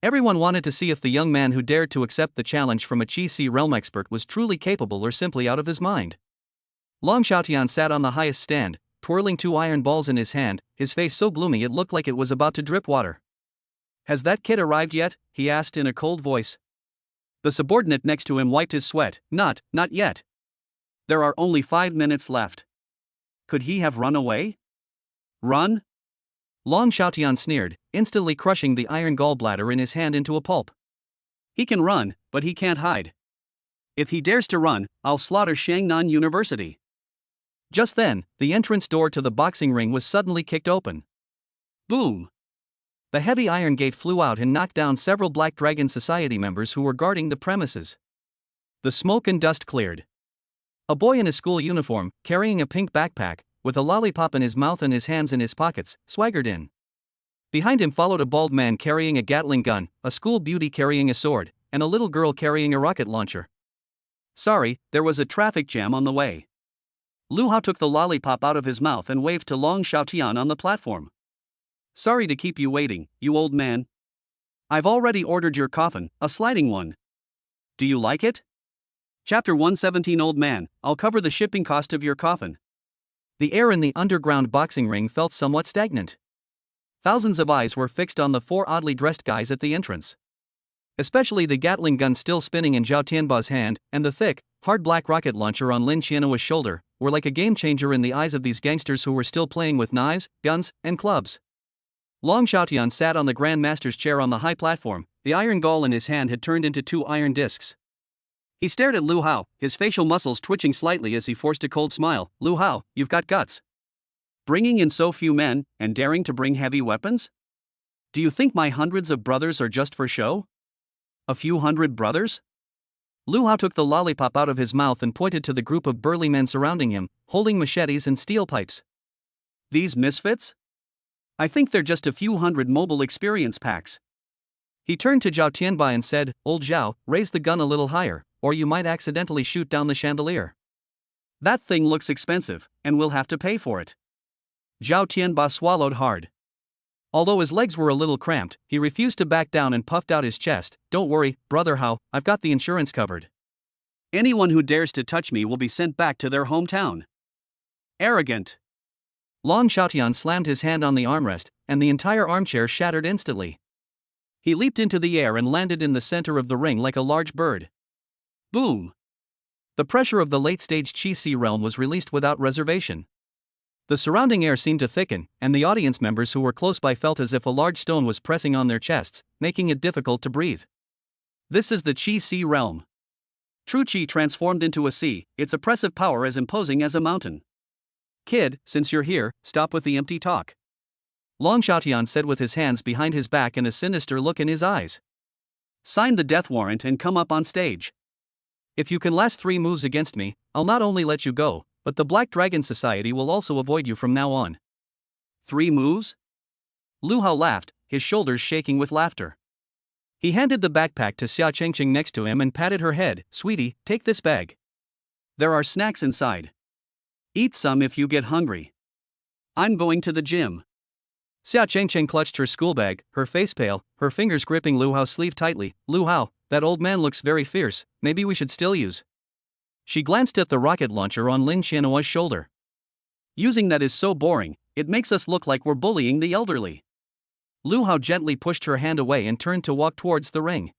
Everyone wanted to see if the young man who dared to accept the challenge from a Qi Si realm expert was truly capable or simply out of his mind. Long Xiaotian sat on the highest stand, twirling 2 iron balls in his hand, his face so gloomy it looked like it was about to drip water. "Has that kid arrived yet?" he asked in a cold voice. The subordinate next to him wiped his sweat. Not yet. There are only 5 minutes left." Could he have run away? Run? Long Xiaotian sneered, instantly crushing the iron gallbladder in his hand into a pulp. "He can run, but he can't hide. If he dares to run, I'll slaughter Shangnan University." Just then, the entrance door to the boxing ring was suddenly kicked open. Boom! The heavy iron gate flew out and knocked down several Black Dragon Society members who were guarding the premises. The smoke and dust cleared. A boy in a school uniform, carrying a pink backpack, with a lollipop in his mouth and his hands in his pockets, swaggered in. Behind him followed a bald man carrying a Gatling gun, a school beauty carrying a sword, and a little girl carrying a rocket launcher. "Sorry, there was a traffic jam on the way." Lu Hao took the lollipop out of his mouth and waved to Long Xiaotian on the platform. "Sorry to keep you waiting, you old man. I've already ordered your coffin, a sliding one. Do you like it?" Chapter 117 Old Man, I'll cover the shipping cost of your coffin. The air in the underground boxing ring felt somewhat stagnant. Thousands of eyes were fixed on the 4 oddly dressed guys at the entrance. Especially the Gatling gun still spinning in Zhao Tianba's hand, and the thick, hard black rocket launcher on Lin Qianhua's shoulder, were like a game changer in the eyes of these gangsters who were still playing with knives, guns, and clubs. Long Xiaotian sat on the Grand Master's chair on the high platform. The iron gall in his hand had turned into 2 iron discs. He stared at Lu Hao, his facial muscles twitching slightly as he forced a cold smile. "Lu Hao, you've got guts. Bringing in so few men, and daring to bring heavy weapons? Do you think my hundreds of brothers are just for show? A few hundred brothers?" Lu Hao took the lollipop out of his mouth and pointed to the group of burly men surrounding him, holding machetes and steel pipes. "These misfits? I think they're just a few hundred mobile experience packs." He turned to Zhao Tianbai and said, "Old Zhao, raise the gun a little higher, or you might accidentally shoot down the chandelier. That thing looks expensive, and we'll have to pay for it." Zhao Tianba swallowed hard. Although his legs were a little cramped, he refused to back down and puffed out his chest. "Don't worry, brother Hao, I've got the insurance covered. Anyone who dares to touch me will be sent back to their hometown." Arrogant. Long Xiaotian slammed his hand on the armrest, and the entire armchair shattered instantly. He leaped into the air and landed in the center of the ring like a large bird. Boom! The pressure of the late-stage Qi Si realm was released without reservation. The surrounding air seemed to thicken, and the audience members who were close by felt as if a large stone was pressing on their chests, making it difficult to breathe. This is the Qi Si realm. True Qi transformed into a sea, its oppressive power as imposing as a mountain. "Kid, since you're here, stop with the empty talk," Long Xiaotian said with his hands behind his back and a sinister look in his eyes. "Sign the death warrant and come up on stage. If you can last 3 moves against me, I'll not only let you go, but the Black Dragon Society will also avoid you from now on." 3 moves? Lu Hao laughed, his shoulders shaking with laughter. He handed the backpack to Xia Chengqing next to him and patted her head. "Sweetie, take this bag. There are snacks inside. Eat some if you get hungry. I'm going to the gym." Xia Chengqing clutched her school bag, her face pale, her fingers gripping Lu Hao's sleeve tightly. "Lu Hao, that old man looks very fierce, maybe we should still use." She glanced at the rocket launcher on Lin Qianhua's shoulder. "Using that is so boring, it makes us look like we're bullying the elderly." Lu Hao gently pushed her hand away and turned to walk towards the ring.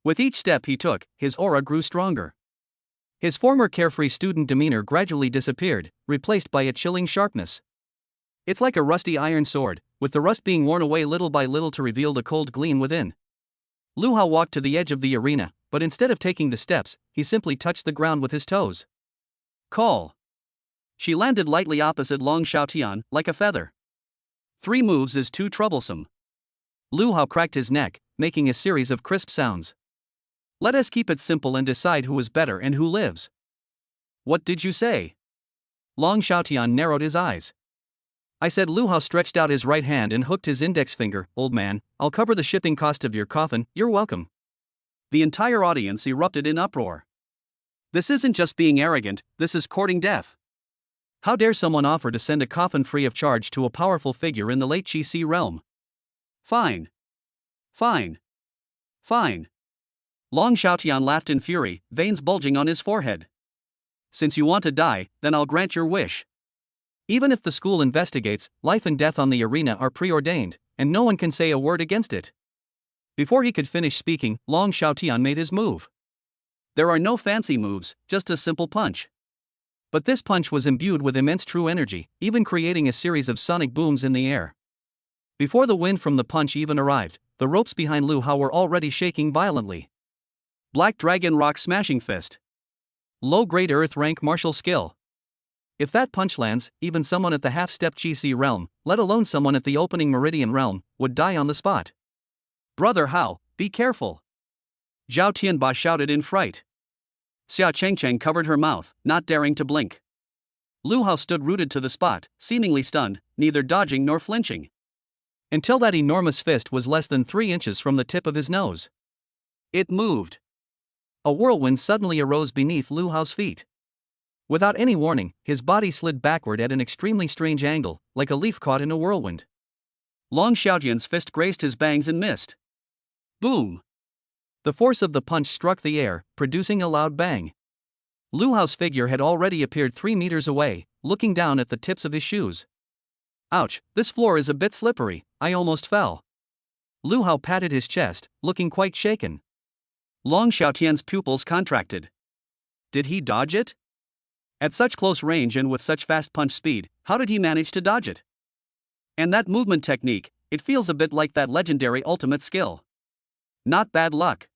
With each step he took, his aura grew stronger. His former carefree student demeanor gradually disappeared, replaced by a chilling sharpness. It's like a rusty iron sword, with the rust being worn away little by little to reveal the cold gleam within. Lu Hao walked to the edge of the arena, but instead of taking the steps, he simply touched the ground with his toes. Call. She landed lightly opposite Long Xiaotian, like a feather. 3 moves is too troublesome. Lu Hao cracked his neck, making a series of crisp sounds. Let us keep it simple and decide who is better and who lives. What did you say? Long Xiaotian narrowed his eyes. I said. Lu Hao stretched out his right hand and hooked his index finger. Old man, I'll cover the shipping cost of your coffin, you're welcome. The entire audience erupted in uproar. This isn't just being arrogant, this is courting death. How dare someone offer to send a coffin free of charge to a powerful figure in the late Qi realm? Fine. Fine. Fine. Long Xiaotian laughed in fury, veins bulging on his forehead. Since you want to die, then I'll grant your wish. Even if the school investigates, life and death on the arena are preordained, and no one can say a word against it. Before he could finish speaking, Long Xiaotian made his move. There are no fancy moves, just a simple punch. But this punch was imbued with immense true energy, even creating a series of sonic booms in the air. Before the wind from the punch even arrived, the ropes behind Lu Hao were already shaking violently. Black Dragon Rock Smashing Fist. Low-grade Earth rank martial skill. If that punch lands, even someone at the half-step Qi realm, let alone someone at the opening Meridian realm, would die on the spot. Brother Hao, be careful. Zhao Tianba shouted in fright. Xia Chengcheng covered her mouth, not daring to blink. Lu Hao stood rooted to the spot, seemingly stunned, neither dodging nor flinching. Until that enormous fist was less than 3 inches from the tip of his nose. It moved. A whirlwind suddenly arose beneath Lu Hao's feet. Without any warning, his body slid backward at an extremely strange angle, like a leaf caught in a whirlwind. Long Xiaotian's fist grazed his bangs and missed. Boom! The force of the punch struck the air, producing a loud bang. Lu Hao's figure had already appeared 3 meters away, looking down at the tips of his shoes. Ouch, this floor is a bit slippery, I almost fell. Lu Hao patted his chest, looking quite shaken. Long Xiaotian's pupils contracted. Did he dodge it? At such close range and with such fast punch speed, how did he manage to dodge it? And that movement technique, it feels a bit like that legendary ultimate skill. Not bad luck.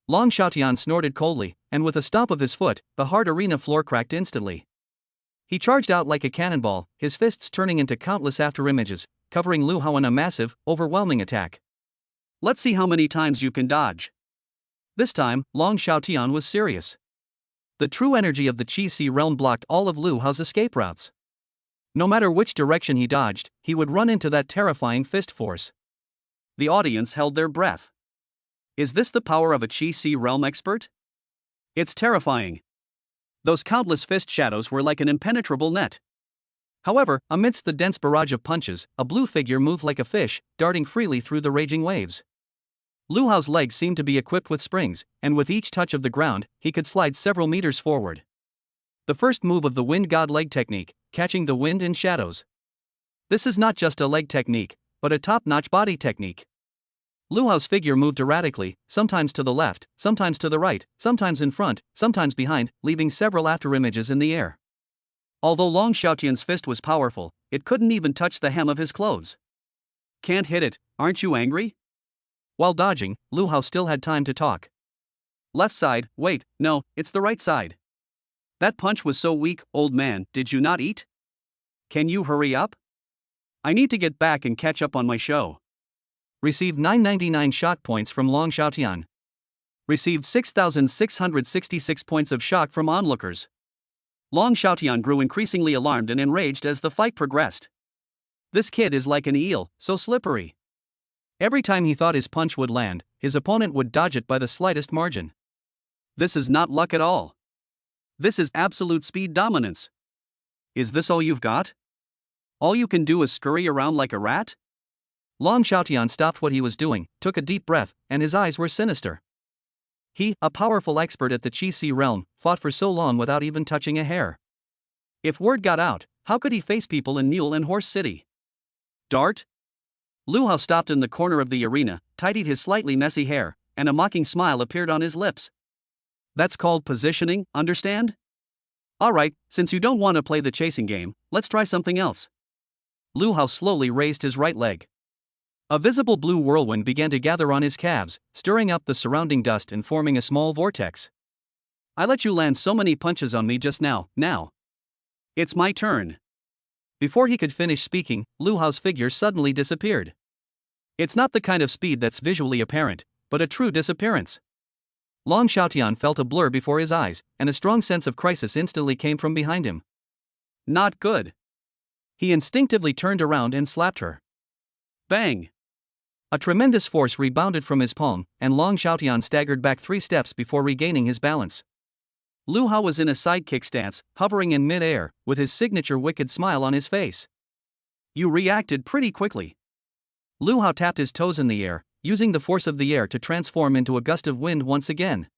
Long Xiaotian snorted coldly, and with a stomp of his foot, the hard arena floor cracked instantly. He charged out like a cannonball, his fists turning into countless afterimages, covering Lu Hao in a massive, overwhelming attack. Let's see how many times you can dodge. This time, Long Xiaotian was serious. The true energy of the Qi realm blocked all of Lu Hao's escape routes. No matter which direction he dodged, he would run into that terrifying fist force. The audience held their breath. Is this the power of a Qi realm expert? It's terrifying. Those countless fist shadows were like an impenetrable net. However, amidst the dense barrage of punches, a blue figure moved like a fish, darting freely through the raging waves. Lu Hao's legs seemed to be equipped with springs, and with each touch of the ground, he could slide several meters forward. The first move of the Wind God leg technique, catching the wind in shadows. This is not just a leg technique, but a top-notch body technique. Lu Hao's figure moved erratically, sometimes to the left, sometimes to the right, sometimes in front, sometimes behind, leaving several afterimages in the air. Although Long Xiaotian's fist was powerful, it couldn't even touch the hem of his clothes. Can't hit it, aren't you angry? While dodging, Lu Hao still had time to talk. Left side, wait, no, it's the right side. That punch was so weak, old man, did you not eat? Can you hurry up? I need to get back and catch up on my show. Received 999 shot points from Long Xiaotian. Received 6,666 points of shock from onlookers. Long Xiaotian grew increasingly alarmed and enraged as the fight progressed. This kid is like an eel, so slippery. Every time he thought his punch would land, his opponent would dodge it by the slightest margin. This is not luck at all. This is absolute speed dominance. Is this all you've got? All you can do is scurry around like a rat? Long Xiaotian stopped what he was doing, took a deep breath, and his eyes were sinister. He, a powerful expert at the Qi realm, fought for so long without even touching a hair. If word got out, how could he face people in Mule and Horse City? Dart? Lu Hao stopped in the corner of the arena, tidied his slightly messy hair, and a mocking smile appeared on his lips. That's called positioning, understand? Alright, since you don't want to play the chasing game, let's try something else. Lu Hao slowly raised his right leg. A visible blue whirlwind began to gather on his calves, stirring up the surrounding dust and forming a small vortex. I let you land so many punches on me just now. It's my turn. Before he could finish speaking, Lu Hao's figure suddenly disappeared. It's not the kind of speed that's visually apparent, but a true disappearance. Long Xiaotian felt a blur before his eyes, and a strong sense of crisis instantly came from behind him. Not good. He instinctively turned around and slapped her. Bang! A tremendous force rebounded from his palm, and Long Xiaotian staggered back 3 steps before regaining his balance. Lu Hao was in a sidekick stance, hovering in mid-air, with his signature wicked smile on his face. You reacted pretty quickly. Lu Hao tapped his toes in the air, using the force of the air to transform into a gust of wind once again.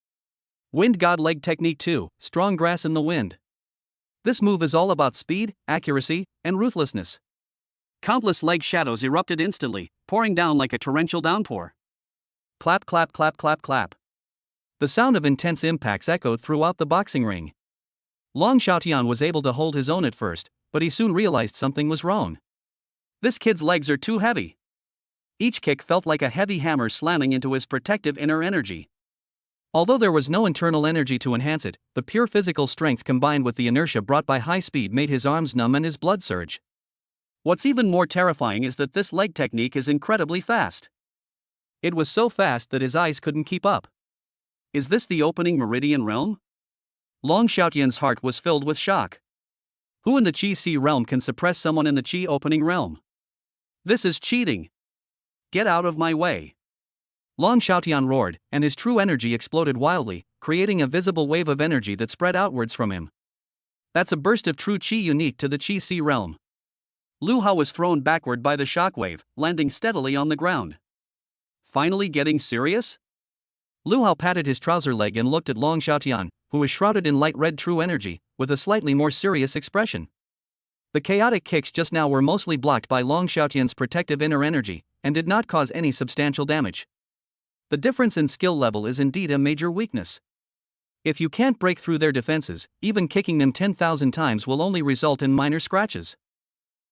Wind God Leg Technique 2, Strong Grass in the Wind. This move is all about speed, accuracy, and ruthlessness. Countless leg shadows erupted instantly, pouring down like a torrential downpour. Clap, clap, clap, clap, clap. The sound of intense impacts echoed throughout the boxing ring. Long Xiaotian was able to hold his own at first, but he soon realized something was wrong. This kid's legs are too heavy. Each kick felt like a heavy hammer slamming into his protective inner energy. Although there was no internal energy to enhance it, the pure physical strength combined with the inertia brought by high speed made his arms numb and his blood surge. What's even more terrifying is that this leg technique is incredibly fast. It was so fast that his eyes couldn't keep up. Is this the opening meridian realm? Long Xiaotian's heart was filled with shock. Who in the Qi Si realm can suppress someone in the Qi opening realm? This is cheating. Get out of my way. Long Xiaotian roared, and his true energy exploded wildly, creating a visible wave of energy that spread outwards from him. That's a burst of true Qi unique to the Qi Si realm. Lu Hao was thrown backward by the shockwave, landing steadily on the ground. Finally getting serious? Lu Hao patted his trouser leg and looked at Long Xiaotian, who was shrouded in light red true energy, with a slightly more serious expression. The chaotic kicks just now were mostly blocked by Long Xiaotian's protective inner energy, and did not cause any substantial damage. The difference in skill level is indeed a major weakness. If you can't break through their defenses, even kicking them 10,000 times will only result in minor scratches.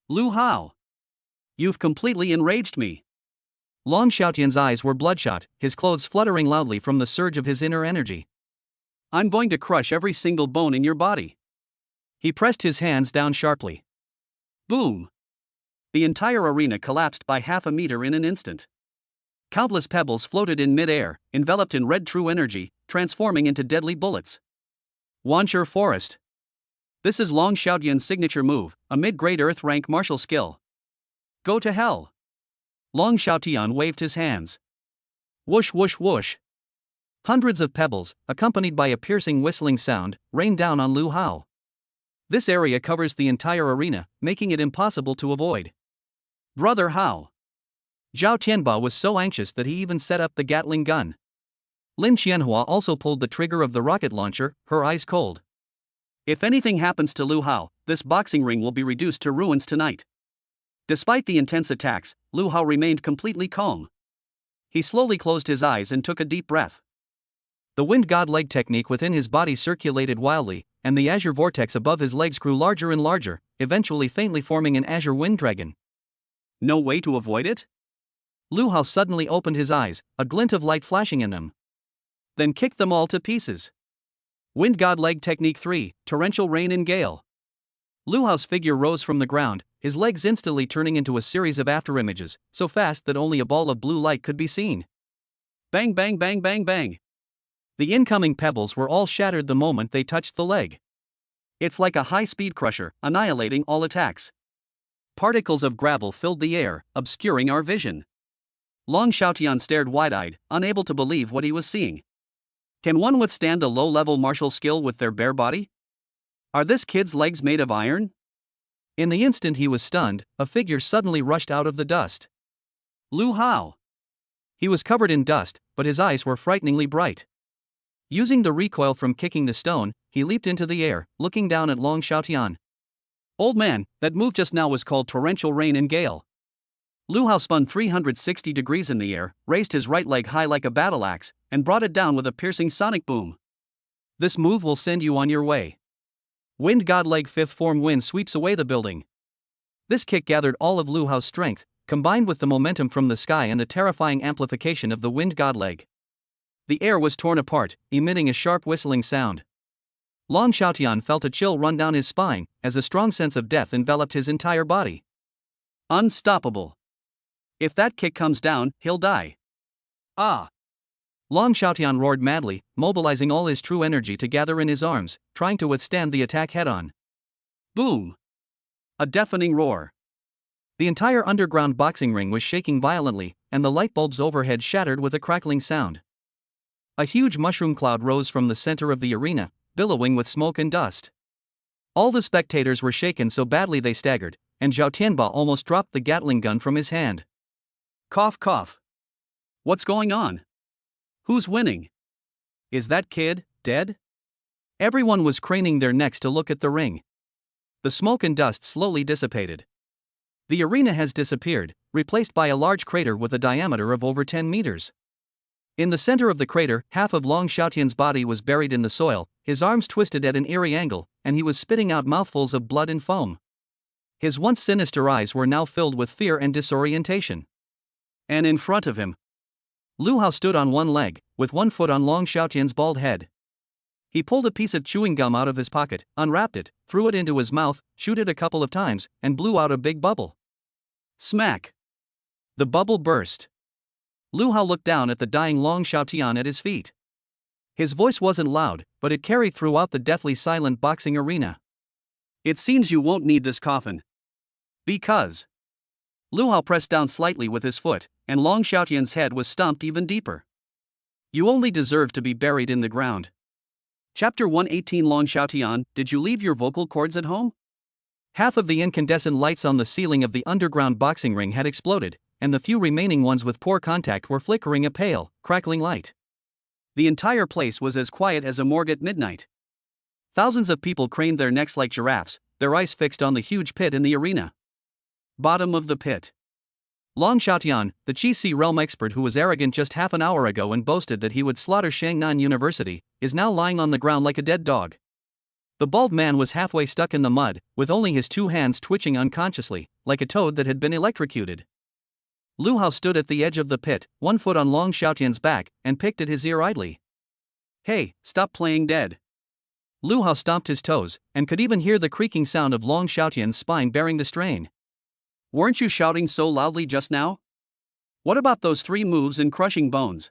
Lu Hao! You've completely enraged me. Long Xiaotian's eyes were bloodshot, his clothes fluttering loudly from the surge of his inner energy. I'm going to crush every single bone in your body. He pressed his hands down sharply. Boom! The entire arena collapsed by half a meter in an instant. Countless pebbles floated in mid-air, enveloped in red true energy, transforming into deadly bullets. Wancher Forest. This is Long Xiaotian's signature move, a mid-grade earth rank martial skill. Go to hell. Long Xiaotian waved his hands. Whoosh whoosh whoosh. Hundreds of pebbles, accompanied by a piercing whistling sound, rained down on Lu Hao. This area covers the entire arena, making it impossible to avoid. Brother Hao. Zhao Tianba was so anxious that he even set up the Gatling gun. Lin Qianhua also pulled the trigger of the rocket launcher, her eyes cold. If anything happens to Lu Hao, this boxing ring will be reduced to ruins tonight. Despite the intense attacks, Lu Hao remained completely calm. He slowly closed his eyes and took a deep breath. The wind god leg technique within his body circulated wildly, and the azure vortex above his legs grew larger and larger, eventually faintly forming an azure wind dragon. No way to avoid it? Lu Hao suddenly opened his eyes, a glint of light flashing in them. Then kicked them all to pieces. Wind God Leg Technique 3, Torrential Rain and Gale. Lu Hao's figure rose from the ground, his legs instantly turning into a series of afterimages, so fast that only a ball of blue light could be seen. Bang bang bang bang bang. The incoming pebbles were all shattered the moment they touched the leg. It's like a high-speed crusher, annihilating all attacks. Particles of gravel filled the air, obscuring our vision. Long Xiaotian stared wide-eyed, unable to believe what he was seeing. Can one withstand a low-level martial skill with their bare body? Are this kid's legs made of iron? In the instant he was stunned, a figure suddenly rushed out of the dust. Lu Hao. He was covered in dust, but his eyes were frighteningly bright. Using the recoil from kicking the stone, he leaped into the air, looking down at Long Xiaotian. Old man, that move just now was called Torrential Rain and Gale. Lu Hao spun 360 degrees in the air, raised his right leg high like a battle axe, and brought it down with a piercing sonic boom. This move will send you on your way. Wind God Leg Fifth Form Wind sweeps away the building. This kick gathered all of Lu Hao's strength, combined with the momentum from the sky and the terrifying amplification of the Wind God Leg. The air was torn apart, emitting a sharp whistling sound. Long Xiaotian felt a chill run down his spine as a strong sense of death enveloped his entire body. Unstoppable. If that kick comes down, he'll die. Ah! Long Xiaotian roared madly, mobilizing all his true energy to gather in his arms, trying to withstand the attack head-on. Boom! A deafening roar. The entire underground boxing ring was shaking violently, and the light bulbs overhead shattered with a crackling sound. A huge mushroom cloud rose from the center of the arena, billowing with smoke and dust. All the spectators were shaken so badly they staggered, and Zhao Tianba almost dropped the Gatling gun from his hand. Cough cough. What's going on? Who's winning? Is that kid dead? Everyone was craning their necks to look at the ring. The smoke and dust slowly dissipated. The arena has disappeared, replaced by a large crater with a diameter of over 10 meters. In the center of the crater, half of Long Xiaotian's body was buried in the soil, his arms twisted at an eerie angle, and he was spitting out mouthfuls of blood and foam. His once sinister eyes were now filled with fear and disorientation. And in front of him, Lu Hao stood on one leg, with one foot on Long Xiaotian's bald head. He pulled a piece of chewing gum out of his pocket, unwrapped it, threw it into his mouth, chewed it a couple of times, and blew out a big bubble. Smack! The bubble burst. Lu Hao looked down at the dying Long Xiaotian at his feet. His voice wasn't loud, but it carried throughout the deathly silent boxing arena. It seems you won't need this coffin. Because. Lu Hao pressed down slightly with his foot, and Long Xiaotian's head was stomped even deeper. You only deserve to be buried in the ground. Chapter 118. Long Xiaotian, did you leave your vocal cords at home? Half of the incandescent lights on the ceiling of the underground boxing ring had exploded, and the few remaining ones with poor contact were flickering a pale, crackling light. The entire place was as quiet as a morgue at midnight. Thousands of people craned their necks like giraffes, their eyes fixed on the huge pit in the arena. Bottom of the pit. Long Xiaotian, the Qi realm expert who was arrogant just half an hour ago and boasted that he would slaughter Shangnan University, is now lying on the ground like a dead dog. The bald man was halfway stuck in the mud, with only his two hands twitching unconsciously, like a toad that had been electrocuted. Lu Hao stood at the edge of the pit, one foot on Long Xiaotian's back, and picked at his ear idly. Hey, stop playing dead. Lu Hao stomped his toes, and could even hear the creaking sound of Long Xiaotian's spine bearing the strain. Weren't you shouting so loudly just now? What about those 3 moves and crushing bones?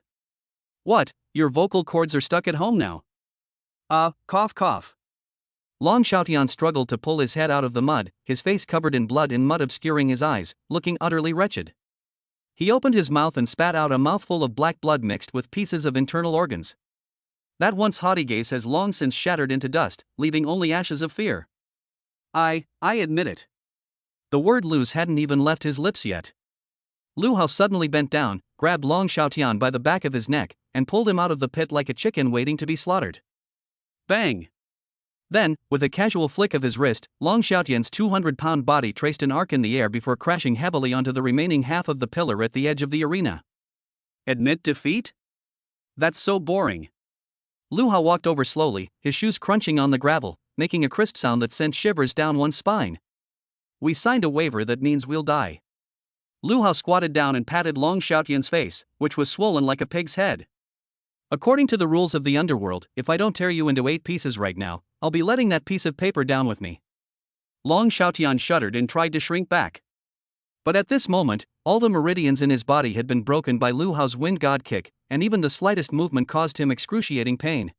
What, your vocal cords are stuck at home now? Cough cough. Long Xiaotian struggled to pull his head out of the mud, his face covered in blood and mud obscuring his eyes, looking utterly wretched. He opened his mouth and spat out a mouthful of black blood mixed with pieces of internal organs. That once haughty gaze has long since shattered into dust, leaving only ashes of fear. I admit it. The word lose hadn't even left his lips yet. Lu Hao suddenly bent down, grabbed Long Xiaotian by the back of his neck, and pulled him out of the pit like a chicken waiting to be slaughtered. Bang! Then, with a casual flick of his wrist, Long Xiaotian's 200-pound body traced an arc in the air before crashing heavily onto the remaining half of the pillar at the edge of the arena. Admit defeat? That's so boring. Lu Hao walked over slowly, his shoes crunching on the gravel, making a crisp sound that sent shivers down one's spine. We signed a waiver that means we'll die. Lu Hao squatted down and patted Long Xiaotian's face, which was swollen like a pig's head. According to the rules of the underworld, if I don't tear you into 8 pieces right now, I'll be letting that piece of paper down with me. Long Xiaotian shuddered and tried to shrink back. But at this moment, all the meridians in his body had been broken by Lu Hao's wind god kick, and even the slightest movement caused him excruciating pain.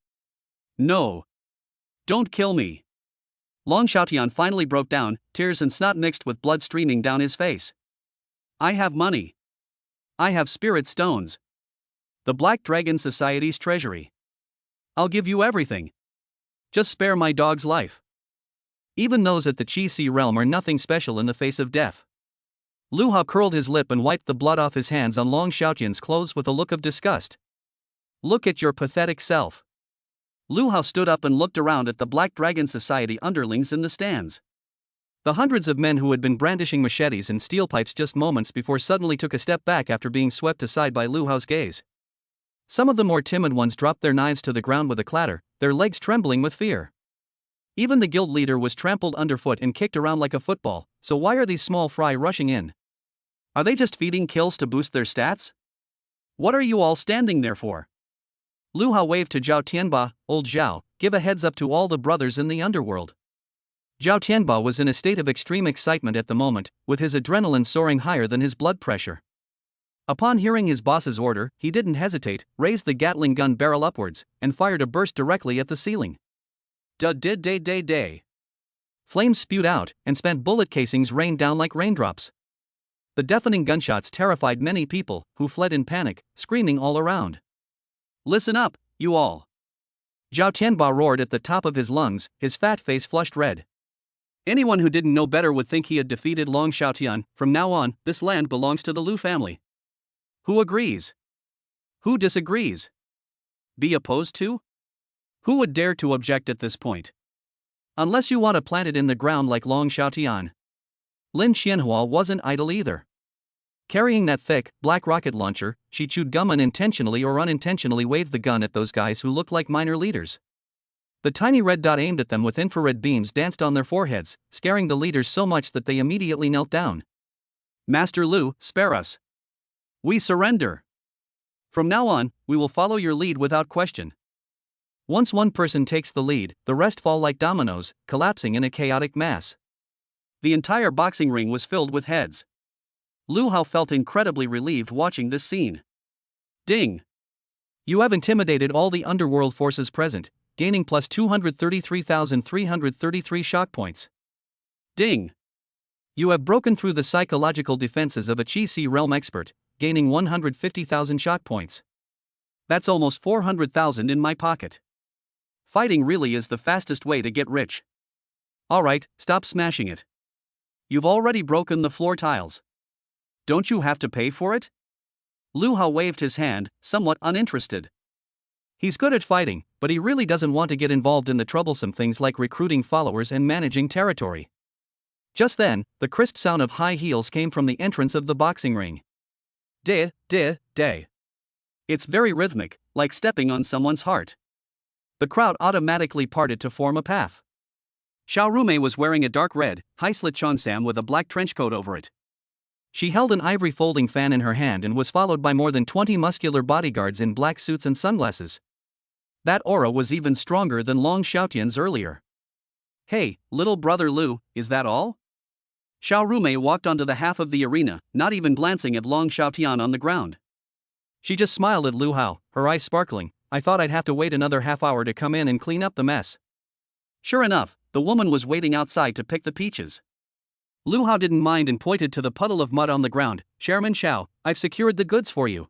No. Don't kill me. Long Xiaotian finally broke down, tears and snot mixed with blood streaming down his face. I have money. I have spirit stones. The Black Dragon Society's treasury. I'll give you everything. Just spare my dog's life. Even those at the Qi realm are nothing special in the face of death. Lu Hao curled his lip and wiped the blood off his hands on Long Xiaotian's clothes with a look of disgust. Look at your pathetic self. Lu Hao stood up and looked around at the Black Dragon Society underlings in the stands. The hundreds of men who had been brandishing machetes and steel pipes just moments before suddenly took a step back after being swept aside by Lu Hao's gaze. Some of the more timid ones dropped their knives to the ground with a clatter, their legs trembling with fear. Even the guild leader was trampled underfoot and kicked around like a football, so why are these small fry rushing in? Are they just feeding kills to boost their stats? What are you all standing there for? Lu Hao waved to Zhao Tianba. Old Zhao, give a heads up to all the brothers in the underworld. Zhao Tianba was in a state of extreme excitement at the moment, with his adrenaline soaring higher than his blood pressure. Upon hearing his boss's order, he didn't hesitate, raised the Gatling gun barrel upwards, and fired a burst directly at the ceiling. Da-did-day-day-day. Flames spewed out, and spent bullet casings rained down like raindrops. The deafening gunshots terrified many people, who fled in panic, screaming all around. Listen up, you all. Zhao Tianba roared at the top of his lungs, his fat face flushed red. Anyone who didn't know better would think he had defeated Long Xiaotian. From now on, this land belongs to the Lu family. Who agrees? Who disagrees? Be opposed to? Who would dare to object at this point? Unless you want to plant it in the ground like Long Xiaotian. Lin Xianhua wasn't idle either. Carrying that thick, black rocket launcher, she chewed gum and intentionally or unintentionally waved the gun at those guys who looked like minor leaders. The tiny red dot aimed at them with infrared beams danced on their foreheads, scaring the leaders so much that they immediately knelt down. Master Lu, spare us. We surrender. From now on, we will follow your lead without question. Once one person takes the lead, the rest fall like dominoes, collapsing in a chaotic mass. The entire boxing ring was filled with heads. Lu Hao felt incredibly relieved watching this scene. Ding! You have intimidated all the underworld forces present, gaining plus 233,333 shock points. Ding! You have broken through the psychological defenses of a Qi Si realm expert, gaining 150,000 shock points. That's almost 400,000 in my pocket. Fighting really is the fastest way to get rich. Alright, stop smashing it. You've already broken the floor tiles. Don't you have to pay for it? Lu Hao waved his hand, somewhat uninterested. He's good at fighting, but he really doesn't want to get involved in the troublesome things like recruiting followers and managing territory. Just then, the crisp sound of high heels came from the entrance of the boxing ring. Day. It's very rhythmic, like stepping on someone's heart. The crowd automatically parted to form a path. Xiao Rumei was wearing a dark red, high-slit cheongsam with a black trench coat over it. She held an ivory folding fan in her hand and was followed by more than 20 muscular bodyguards in black suits and sunglasses. That aura was even stronger than Long Xiaotian's earlier. Hey, little brother Lu, is that all? Xiao Rumei walked onto the half of the arena, not even glancing at Long Xiaotian on the ground. She just smiled at Lu Hao, her eyes sparkling. I thought I'd have to wait another half hour to come in and clean up the mess. Sure enough, the woman was waiting outside to pick the peaches. Lu Hao didn't mind and pointed to the puddle of mud on the ground. Chairman Xiao, I've secured the goods for you.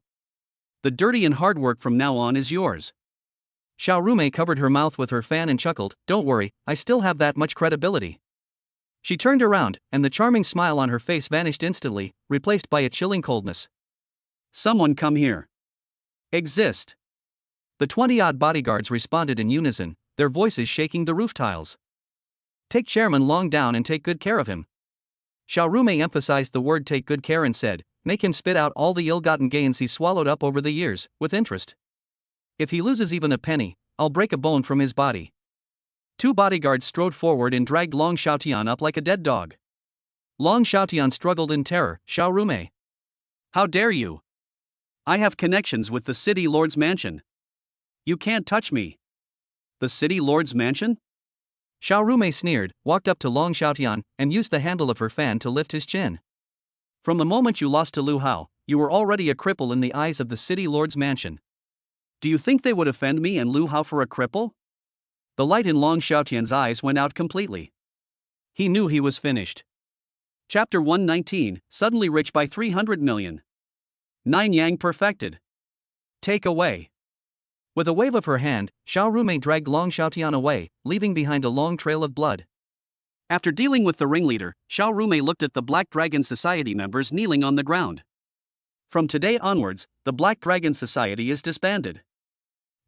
The dirty and hard work from now on is yours. Xiao Rumei covered her mouth with her fan and chuckled, don't worry, I still have that much credibility. She turned around, and the charming smile on her face vanished instantly, replaced by a chilling coldness. Someone come here. Exist. The 20-odd bodyguards responded in unison, their voices shaking the roof tiles. Take Chairman Long down and take good care of him. Xiao Rumei emphasized the word take good care and said, make him spit out all the ill-gotten gains he swallowed up over the years, with interest. If he loses even a penny, I'll break a bone from his body. 2 bodyguards strode forward and dragged Long Xiaotian up like a dead dog. Long Xiaotian struggled in terror. Xiao Rumei. How dare you? I have connections with the city lord's mansion. You can't touch me. The city lord's mansion? Xiao Rumei sneered, walked up to Long Xiaotian, and used the handle of her fan to lift his chin. From the moment you lost to Lu Hao, you were already a cripple in the eyes of the city lord's mansion. Do you think they would offend me and Lu Hao for a cripple? The light in Long Xiaotian's eyes went out completely. He knew he was finished. Chapter 119, Suddenly Rich by 300 Million. Nine Yang perfected. Take away. With a wave of her hand, Xiao Rumei dragged Long Xiaotian away, leaving behind a long trail of blood. After dealing with the ringleader, Xiao Rumei looked at the Black Dragon Society members kneeling on the ground. From today onwards, the Black Dragon Society is disbanded.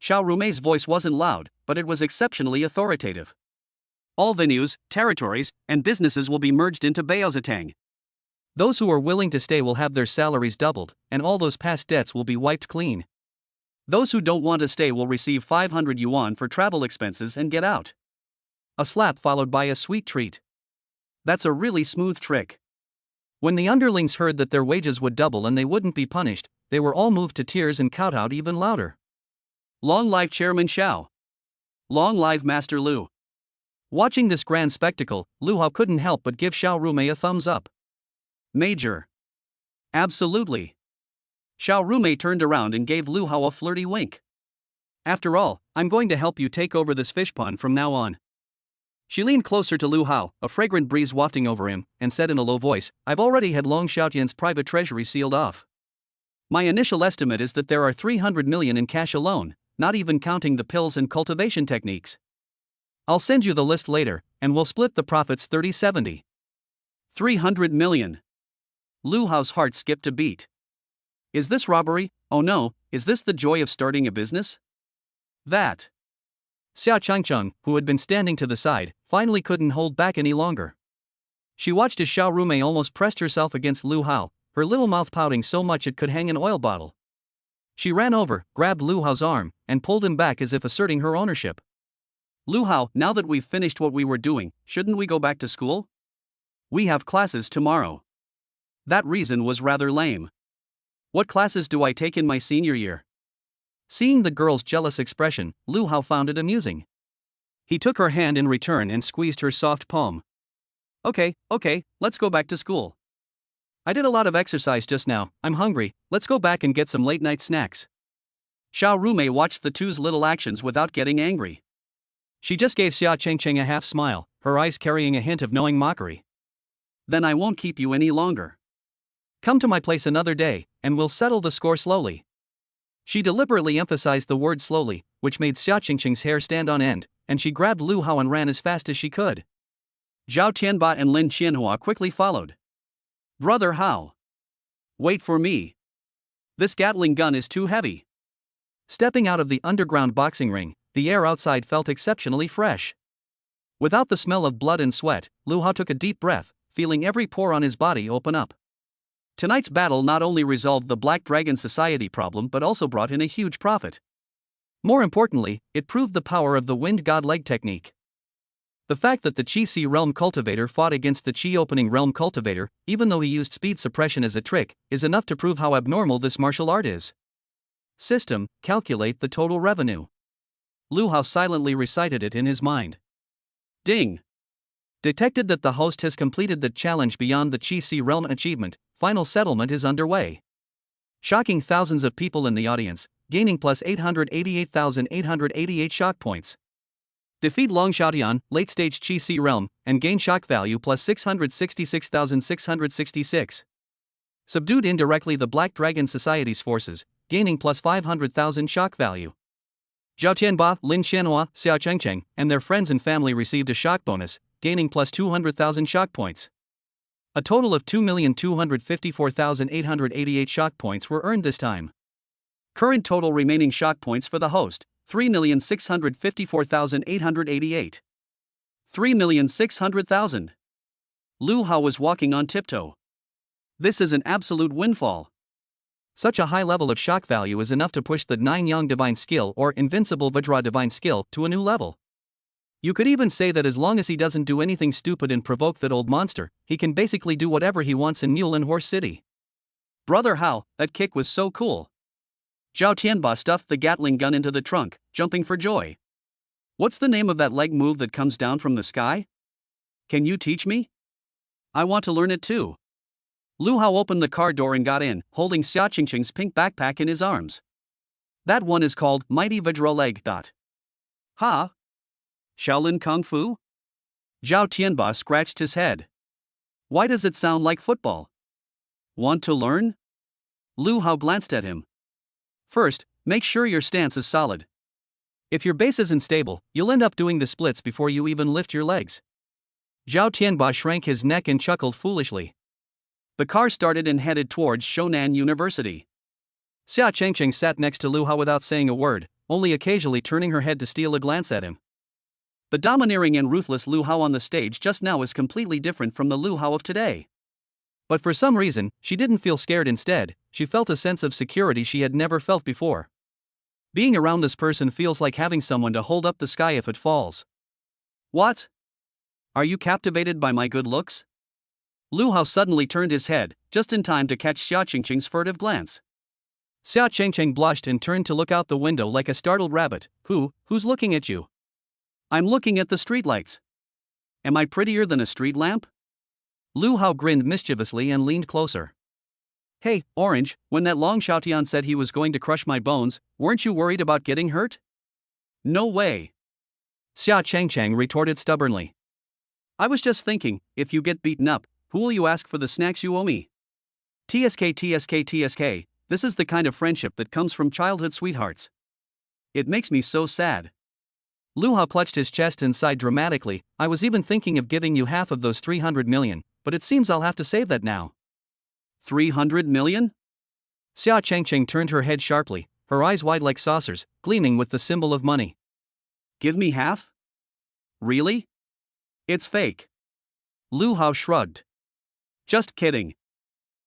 Xiao Rumei's voice wasn't loud, but it was exceptionally authoritative. All venues, territories, and businesses will be merged into Baozatang. Those who are willing to stay will have their salaries doubled, and all those past debts will be wiped clean. Those who don't want to stay will receive 500 yuan for travel expenses and get out. A slap followed by a sweet treat. That's a really smooth trick. When the underlings heard that their wages would double and they wouldn't be punished, they were all moved to tears and kowtowed even louder. Long live Chairman Xiao. Long live Master Lu. Watching this grand spectacle, Lu Hao couldn't help but give Xiao Rumei a thumbs up. Major. Absolutely. Xiao Rumei turned around and gave Lu Hao a flirty wink. After all, I'm going to help you take over this fish pond from now on. She leaned closer to Lu Hao, a fragrant breeze wafting over him, and said in a low voice, I've already had Long Xiaotian's private treasury sealed off. My initial estimate is that there are 300 million in cash alone, not even counting the pills and cultivation techniques. I'll send you the list later, and we'll split the profits 30-70. 300 million. Lu Hao's heart skipped a beat. Is this robbery? Oh no, is this the joy of starting a business? That. Xia Changcheng, who had been standing to the side, finally couldn't hold back any longer. She watched as Xiao Rumei almost pressed herself against Lu Hao, her little mouth pouting so much it could hang an oil bottle. She ran over, grabbed Lu Hao's arm, and pulled him back as if asserting her ownership. Lu Hao, now that we've finished what we were doing, shouldn't we go back to school? We have classes tomorrow. That reason was rather lame. What classes do I take in my senior year? Seeing the girl's jealous expression, Lu Hao found it amusing. He took her hand in return and squeezed her soft palm. Okay, let's go back to school. I did a lot of exercise just now, I'm hungry, let's go back and get some late-night snacks. Xiao Rumei watched the two's little actions without getting angry. She just gave Xia Changcheng a half smile, her eyes carrying a hint of knowing mockery. Then I won't keep you any longer. Come to my place another day, and we'll settle the score slowly. She deliberately emphasized the word slowly, which made Xia Changcheng's hair stand on end, and she grabbed Lu Hao and ran as fast as she could. Zhao Tianba and Lin Qianhua quickly followed. Brother Hao. Wait for me. This Gatling gun is too heavy. Stepping out of the underground boxing ring, the air outside felt exceptionally fresh. Without the smell of blood and sweat, Lu Hao took a deep breath, feeling every pore on his body open up. Tonight's battle not only resolved the Black Dragon Society problem but also brought in a huge profit. More importantly, it proved the power of the Wind God Leg technique. The fact that the Qi Realm Cultivator fought against the Qi Opening Realm Cultivator, even though he used speed suppression as a trick, is enough to prove how abnormal this martial art is. System, calculate the total revenue. Lu Hao silently recited it in his mind. Ding! Detected that the host has completed the challenge beyond the Qi Realm achievement, final settlement is underway. Shocking thousands of people in the audience, gaining plus 888,888 shock points. Defeat Long Xiaotian, late stage Qi Realm, and gain shock value plus 666,666. Subdued indirectly the Black Dragon Society's forces, gaining plus 500,000 shock value. Zhao Tianba, Lin Qianhua, Xia Changcheng, and their friends and family received a shock bonus, gaining plus 200,000 shock points. A total of 2,254,888 shock points were earned this time. Current total remaining shock points for the host, 3,654,888. 3,600,000. Lu Hao was walking on tiptoe. This is an absolute windfall. Such a high level of shock value is enough to push the 9 Yang Divine Skill or Invincible Vajra Divine Skill to a new level. You could even say that as long as he doesn't do anything stupid and provoke that old monster, he can basically do whatever he wants in Mule and Horse City. Brother Hao, that kick was so cool. Zhao Tianba stuffed the Gatling gun into the trunk, jumping for joy. What's the name of that leg move that comes down from the sky? Can you teach me? I want to learn it too. Lu Hao opened the car door and got in, holding Xia Changcheng's pink backpack in his arms. That one is called Mighty Vajra Leg. Ha? Shaolin Kung Fu? Zhao Tianba scratched his head. Why does it sound like football? Want to learn? Lu Hao glanced at him. First, make sure your stance is solid. If your base isn't stable, you'll end up doing the splits before you even lift your legs. Zhao Tianba shrank his neck and chuckled foolishly. The car started and headed towards Shonan University. Xia Changcheng sat next to Lu Hao without saying a word, only occasionally turning her head to steal a glance at him. The domineering and ruthless Lu Hao on the stage just now is completely different from the Lu Hao of today. But for some reason, she didn't feel scared. Instead, she felt a sense of security she had never felt before. Being around this person feels like having someone to hold up the sky if it falls. What? Are you captivated by my good looks? Lu Hao suddenly turned his head, just in time to catch Xia Changcheng's furtive glance. Xia Chengcheng blushed and turned to look out the window like a startled rabbit. Who's looking at you? I'm looking at the streetlights. Am I prettier than a street lamp? Lu Hao grinned mischievously and leaned closer. Hey, Orange, when that Long Xiaotian said he was going to crush my bones, weren't you worried about getting hurt? No way. Xia Chengcheng retorted stubbornly. I was just thinking, if you get beaten up, who will you ask for the snacks you owe me? TSK, this is the kind of friendship that comes from childhood sweethearts. It makes me so sad. Lu Hao clutched his chest and sighed dramatically. I was even thinking of giving you half of those 300 million, but it seems I'll have to save that now. 300 million? Xia Chengcheng turned her head sharply, her eyes wide like saucers, gleaming with the symbol of money. Give me half? Really? It's fake. Lu Hao shrugged. Just kidding.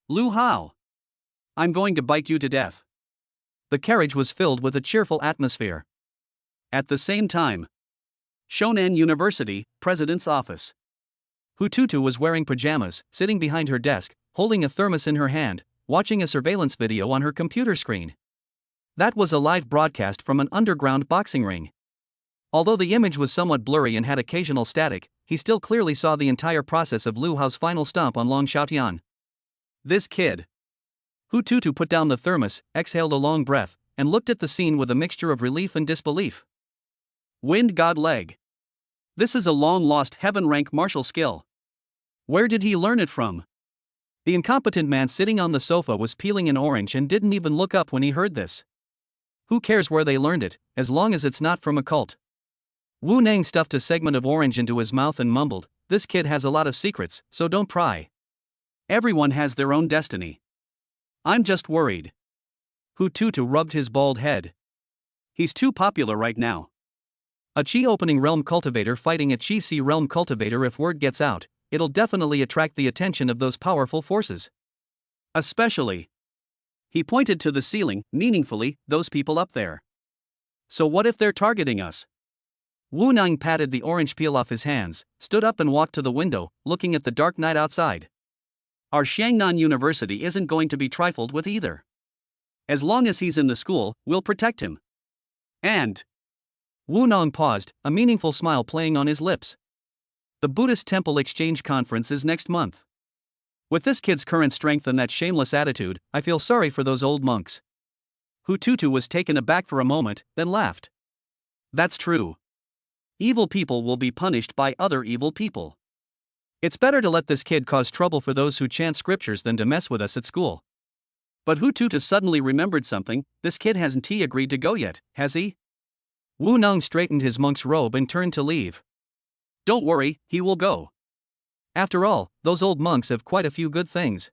Lu Hao. I'm going to bite you to death. The carriage was filled with a cheerful atmosphere. At the same time, Shonan University, President's office. Hututu was wearing pajamas, sitting behind her desk, holding a thermos in her hand, watching a surveillance video on her computer screen. That was a live broadcast from an underground boxing ring. Although the image was somewhat blurry and had occasional static, he still clearly saw the entire process of Lu Hao's final stomp on Long Xiaotian. This kid. Hututu put down the thermos, exhaled a long breath, and looked at the scene with a mixture of relief and disbelief. Wind God leg. This is a long-lost heaven-rank martial skill. Where did he learn it from? The incompetent man sitting on the sofa was peeling an orange and didn't even look up when he heard this. Who cares where they learned it, as long as it's not from a cult? Wu Nang stuffed a segment of orange into his mouth and mumbled, this kid has a lot of secrets, so don't pry. Everyone has their own destiny. I'm just worried. Hututu rubbed his bald head. He's too popular right now. A Qi opening realm cultivator fighting a Qi Sea realm cultivator. If word gets out, it'll definitely attract the attention of those powerful forces. Especially. He pointed to the ceiling, meaningfully, those people up there. So what if they're targeting us? Wu Nang patted the orange peel off his hands, stood up and walked to the window, looking at the dark night outside. Our Xiangnan University isn't going to be trifled with either. As long as he's in the school, we'll protect him. And... Wu Nang paused, a meaningful smile playing on his lips. The Buddhist Temple Exchange Conference is next month. With this kid's current strength and that shameless attitude, I feel sorry for those old monks. Hututu was taken aback for a moment, then laughed. That's true. Evil people will be punished by other evil people. It's better to let this kid cause trouble for those who chant scriptures than to mess with us at school. But Hututu suddenly remembered something. This kid hasn't agreed to go yet, has he? Wu Nang straightened his monk's robe and turned to leave. Don't worry, he will go. After all, those old monks have quite a few good things.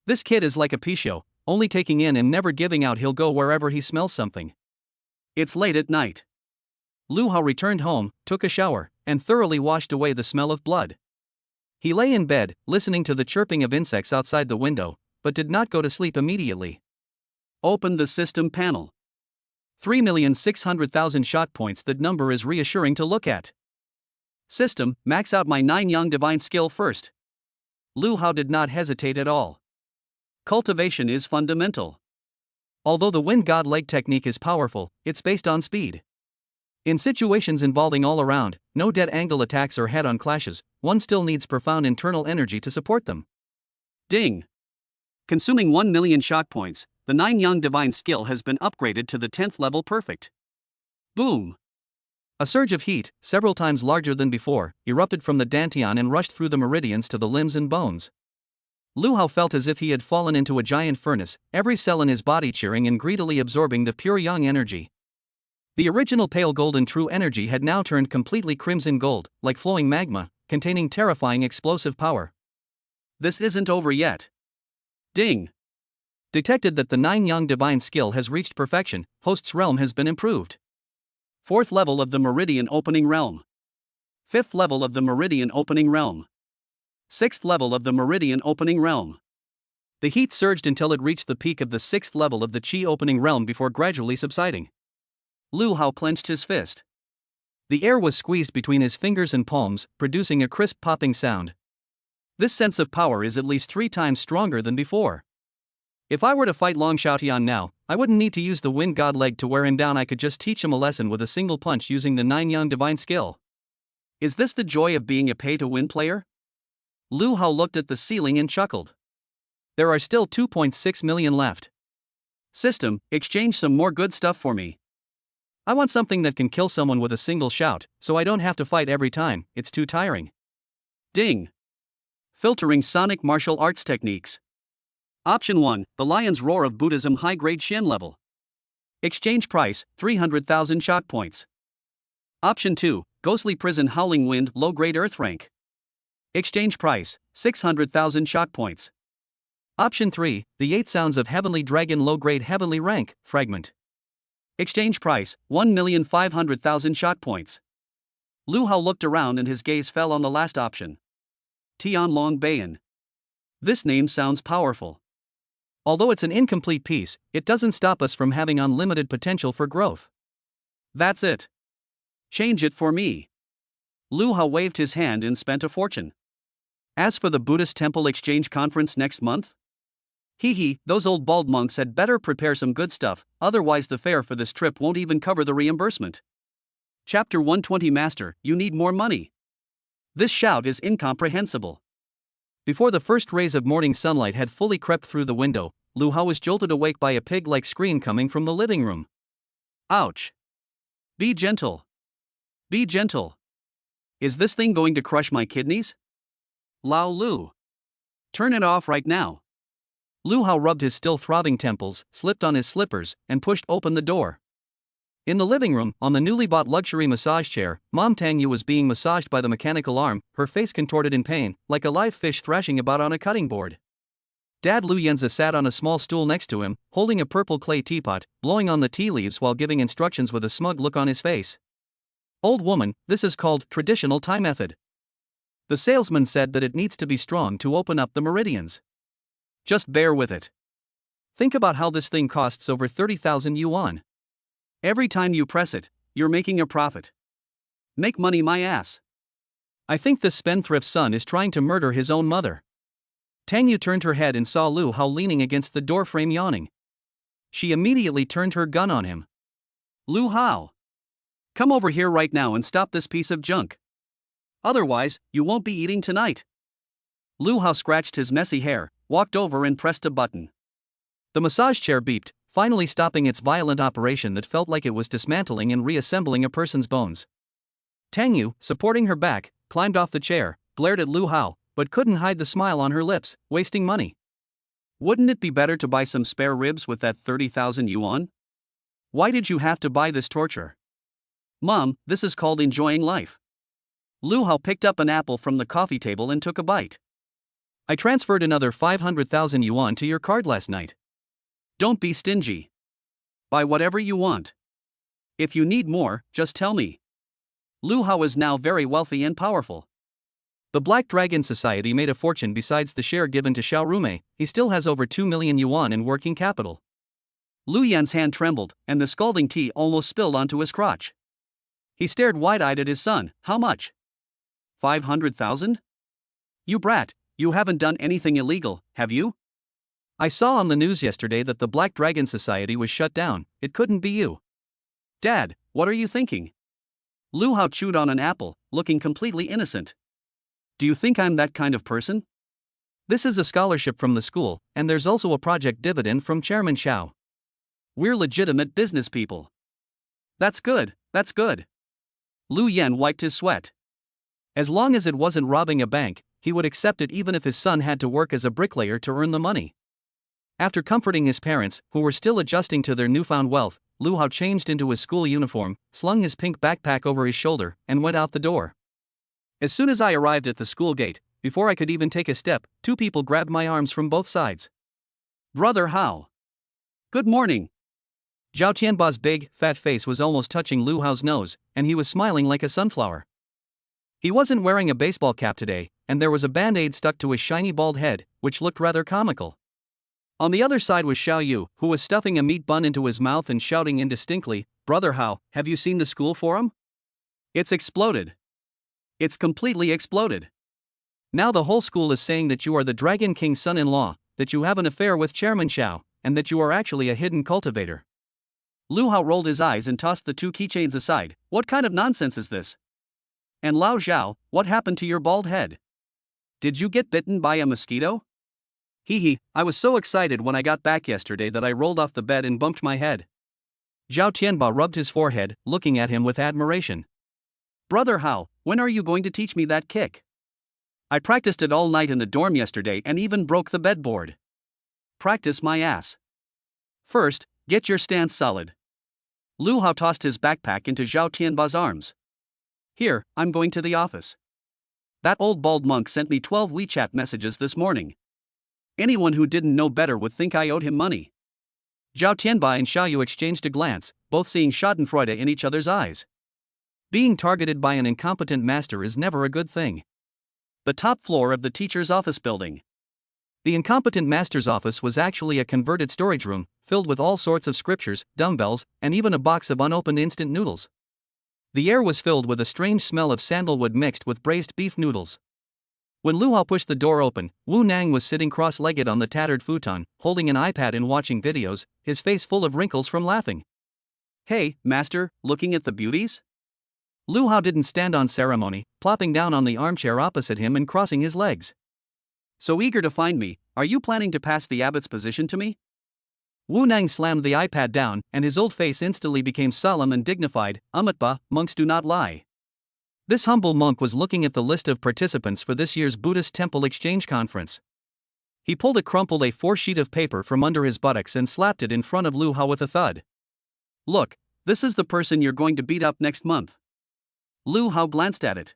This kid is like a Pisho, only taking in and never giving out. He'll go wherever he smells something. It's late at night. Lu Hao returned home, took a shower, and thoroughly washed away the smell of blood. He lay in bed, listening to the chirping of insects outside the window, but did not go to sleep immediately. Open the system panel. 3,600,000 shot points. That number is reassuring to look at. System, max out my 9 Yang divine skill first. Lu Hao did not hesitate at all. Cultivation is fundamental. Although the Wind God leg technique is powerful, it's based on speed. In situations involving all-around, no dead angle attacks or head-on clashes, one still needs profound internal energy to support them. Ding! Consuming 1 million shock points, the 9 Yang divine skill has been upgraded to the 10th level perfect. Boom! A surge of heat, several times larger than before, erupted from the dantian and rushed through the meridians to the limbs and bones. Lu Hao felt as if he had fallen into a giant furnace, every cell in his body cheering and greedily absorbing the pure yang energy. The original pale golden true energy had now turned completely crimson gold, like flowing magma, containing terrifying explosive power. This isn't over yet. Ding! Detected that the 9 Yang divine skill has reached perfection. Host's realm has been improved. 4th level of the Meridian Opening Realm. 5th level of the Meridian Opening Realm. 6th level of the Meridian Opening Realm. The heat surged until it reached the peak of the 6th level of the Qi Opening Realm before gradually subsiding. Lu Hao clenched his fist. The air was squeezed between his fingers and palms, producing a crisp popping sound. This sense of power is at least 3 times stronger than before. If I were to fight Long Xiaotian now, I wouldn't need to use the wind god leg to wear him down, I could just teach him a lesson with a single punch using the 9 Yang divine skill. Is this the joy of being a pay-to-win player? Lu Hao looked at the ceiling and chuckled. There are still 2.6 million left. System, exchange some more good stuff for me. I want something that can kill someone with a single shout, so I don't have to fight every time, it's too tiring. Ding. Filtering sonic martial arts techniques. Option 1, the Lion's Roar of Buddhism high-grade Shin level. Exchange price, 300,000 shock points. Option 2, Ghostly Prison Howling Wind low-grade earth rank. Exchange price, 600,000 shock points. Option 3, the 8 Sounds of Heavenly Dragon low-grade heavenly rank fragment. Exchange price, 1,500,000 shock points. Lu Hao looked around and his gaze fell on the last option. Tianlong Bayan. This name sounds powerful. Although it's an incomplete piece, it doesn't stop us from having unlimited potential for growth. That's it. Change it for me. Lu Hao waved his hand and spent a fortune. As for the Buddhist Temple Exchange Conference next month? Those old bald monks had better prepare some good stuff, otherwise the fare for this trip won't even cover the reimbursement. Chapter 120 Master, you need more money. This shout is incomprehensible. Before the first rays of morning sunlight had fully crept through the window, Lu Hao was jolted awake by a pig-like scream coming from the living room. Ouch! Be gentle. Be gentle. Is this thing going to crush my kidneys? Lao Lu. Turn it off right now. Lu Hao rubbed his still throbbing temples, slipped on his slippers, and pushed open the door. In the living room, on the newly bought luxury massage chair, Mom Tang Yu was being massaged by the mechanical arm, her face contorted in pain, like a live fish thrashing about on a cutting board. Dad Lu Yanzi sat on a small stool next to him, holding a purple clay teapot, blowing on the tea leaves while giving instructions with a smug look on his face. Old woman, this is called traditional Thai method. The salesman said that it needs to be strong to open up the meridians. Just bear with it. Think about how this thing costs over 30,000 yuan. Every time you press it, you're making a profit. Make money, my ass. I think this spendthrift son is trying to murder his own mother. Tang Yu turned her head and saw Lu Hao leaning against the doorframe yawning. She immediately turned her gun on him. Lu Hao. Come over here right now and stop this piece of junk. Otherwise, you won't be eating tonight. Lu Hao scratched his messy hair, walked over and pressed a button. The massage chair beeped, finally stopping its violent operation that felt like it was dismantling and reassembling a person's bones. Tang Yu, supporting her back, climbed off the chair, glared at Lu Hao, but couldn't hide the smile on her lips, wasting money. Wouldn't it be better to buy some spare ribs with that 30,000 yuan? Why did you have to buy this torture? Mom, this is called enjoying life. Lu Hao picked up an apple from the coffee table and took a bite. I transferred another 500,000 yuan to your card last night. Don't be stingy. Buy whatever you want. If you need more, just tell me. Lu Hao is now very wealthy and powerful. The Black Dragon Society made a fortune besides the share given to Xiao Rume, he still has over 2 million yuan in working capital. Lu Yan's hand trembled, and the scalding tea almost spilled onto his crotch. He stared wide-eyed at his son. How much? 500,000? You brat, you haven't done anything illegal, have you? I saw on the news yesterday that the Black Dragon Society was shut down. It couldn't be you. Dad, what are you thinking? Lu Hao chewed on an apple, looking completely innocent. Do you think I'm that kind of person? This is a scholarship from the school, and there's also a project dividend from Chairman Xiao. We're legitimate business people. That's good, that's good. Lu Yan wiped his sweat. As long as it wasn't robbing a bank, he would accept it even if his son had to work as a bricklayer to earn the money. After comforting his parents, who were still adjusting to their newfound wealth, Lu Hao changed into his school uniform, slung his pink backpack over his shoulder, and went out the door. As soon as I arrived at the school gate, before I could even take a step, 2 people grabbed my arms from both sides. Brother Hao. Good morning. Zhao Tianba's big, fat face was almost touching Lu Hao's nose, and he was smiling like a sunflower. He wasn't wearing a baseball cap today, and there was a band-aid stuck to his shiny bald head, which looked rather comical. On the other side was Xiao Yu, who was stuffing a meat bun into his mouth and shouting indistinctly, Brother Hao, have you seen the school forum? It's exploded. It's completely exploded. Now the whole school is saying that you are the Dragon King's son-in-law, that you have an affair with Chairman Xiao, and that you are actually a hidden cultivator. Lu Hao rolled his eyes and tossed the 2 keychains aside. What kind of nonsense is this? And Lao Zhao, what happened to your bald head? Did you get bitten by a mosquito? Hee, I was so excited when I got back yesterday that I rolled off the bed and bumped my head. Zhao Tianba rubbed his forehead, looking at him with admiration. Brother Hao, when are you going to teach me that kick? I practiced it all night in the dorm yesterday and even broke the bedboard. Practice my ass. First, get your stance solid. Lu Hao tossed his backpack into Zhao Tianba's arms. Here, I'm going to the office. That old bald monk sent me 12 WeChat messages this morning. Anyone who didn't know better would think I owed him money. Zhao Tianba and Xiaoyu exchanged a glance, both seeing schadenfreude in each other's eyes. Being targeted by an incompetent master is never a good thing. The top floor of the teacher's office building. The incompetent master's office was actually a converted storage room, filled with all sorts of scriptures, dumbbells, and even a box of unopened instant noodles. The air was filled with a strange smell of sandalwood mixed with braised beef noodles. When Lu Hao pushed the door open, Wu Nang was sitting cross-legged on the tattered futon, holding an iPad and watching videos, his face full of wrinkles from laughing. Hey, master, looking at the beauties? Lu Hao didn't stand on ceremony, plopping down on the armchair opposite him and crossing his legs. So eager to find me, are you planning to pass the abbot's position to me? Wu Nang slammed the iPad down, and his old face instantly became solemn and dignified. Amitba, monks do not lie. This humble monk was looking at the list of participants for this year's Buddhist Temple Exchange Conference. He pulled a crumpled A4 sheet of paper from under his buttocks and slapped it in front of Lu Hao with a thud. Look, this is the person you're going to beat up next month. Lu Hao glanced at it.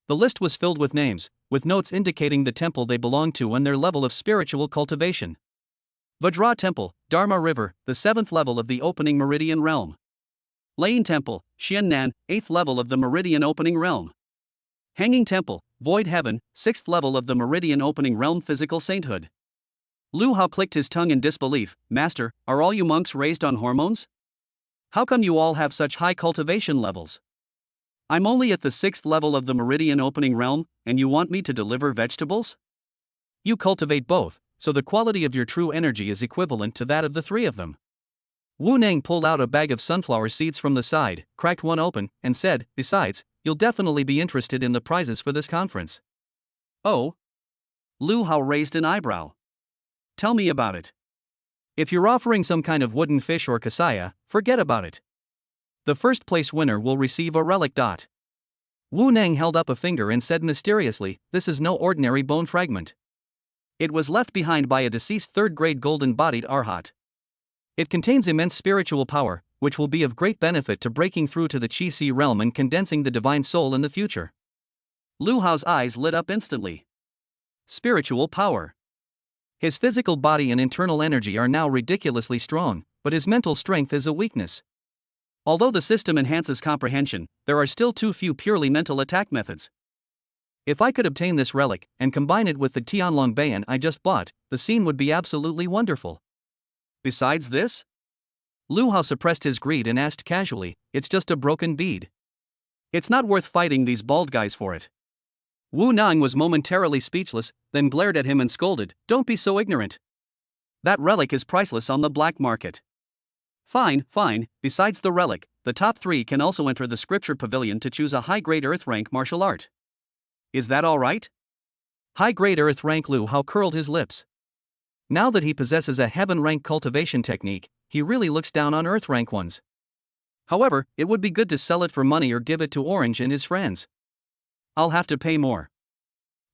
The list was filled with names, with notes indicating the temple they belonged to and their level of spiritual cultivation. Vajra Temple, Dharma River, the 7th level of the opening meridian realm. Lane Temple, Xiannan, 8th level of the meridian opening realm. Hanging Temple, Void Heaven, 6th level of the meridian opening realm physical sainthood. Lu Hao clicked his tongue in disbelief. Master, are all you monks raised on hormones? How come you all have such high cultivation levels? I'm only at the 6th level of the meridian opening realm, and you want me to deliver vegetables? You cultivate both, so the quality of your true energy is equivalent to that of the 3 of them. Wu Nang pulled out a bag of sunflower seeds from the side, cracked one open, and said, besides, you'll definitely be interested in the prizes for this conference. Oh? Lu Hao raised an eyebrow. Tell me about it. If you're offering some kind of wooden fish or kasaya, forget about it. The first place winner will receive a relic. Wu Nang held up a finger and said mysteriously, this is no ordinary bone fragment. It was left behind by a deceased 3rd-grade golden-bodied arhat. It contains immense spiritual power, which will be of great benefit to breaking through to the Qi-Si realm and condensing the divine soul in the future. Lu Hao's eyes lit up instantly. Spiritual power. His physical body and internal energy are now ridiculously strong, but his mental strength is a weakness. Although the system enhances comprehension, there are still too few purely mental attack methods. If I could obtain this relic, and combine it with the Tianlong Bayan I just bought, the scene would be absolutely wonderful. Besides this? Lu Hao suppressed his greed and asked casually, it's just a broken bead. It's not worth fighting these bald guys for it. Wu Nang was momentarily speechless, then glared at him and scolded, don't be so ignorant. That relic is priceless on the black market. Fine, besides the relic, the top 3 can also enter the scripture pavilion to choose a high-grade earth rank martial art. Is that alright? High-grade earth rank. Lu Hao curled his lips. Now that he possesses a heaven rank cultivation technique, he really looks down on earth rank ones. However, it would be good to sell it for money or give it to Orange and his friends. I'll have to pay more.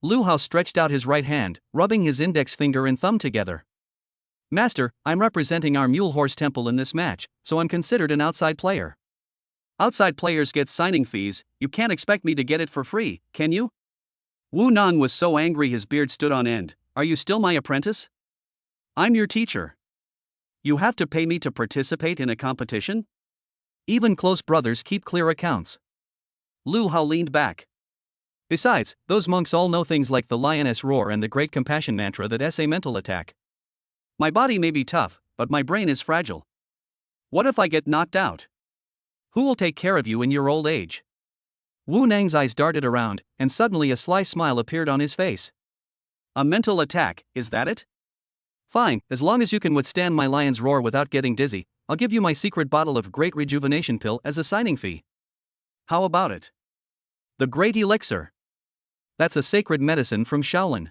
Lu Hao stretched out his right hand, rubbing his index finger and thumb together. Master, I'm representing our mule horse temple in this match, so I'm considered an outside player. Outside players get signing fees, you can't expect me to get it for free, can you? Wu Nang was so angry his beard stood on end. Are you still my apprentice? I'm your teacher. You have to pay me to participate in a competition? Even close brothers keep clear accounts. Lu Hao leaned back. Besides, those monks all know things like the lioness roar and the great compassion mantra that SA mental attack. My body may be tough, but my brain is fragile. What if I get knocked out? Who will take care of you in your old age? Wu Nang's eyes darted around, and suddenly a sly smile appeared on his face. A mental attack, is that it? Fine, as long as you can withstand my lion's roar without getting dizzy, I'll give you my secret bottle of Great Rejuvenation Pill as a signing fee. How about it? The Great Elixir. That's a sacred medicine from Shaolin.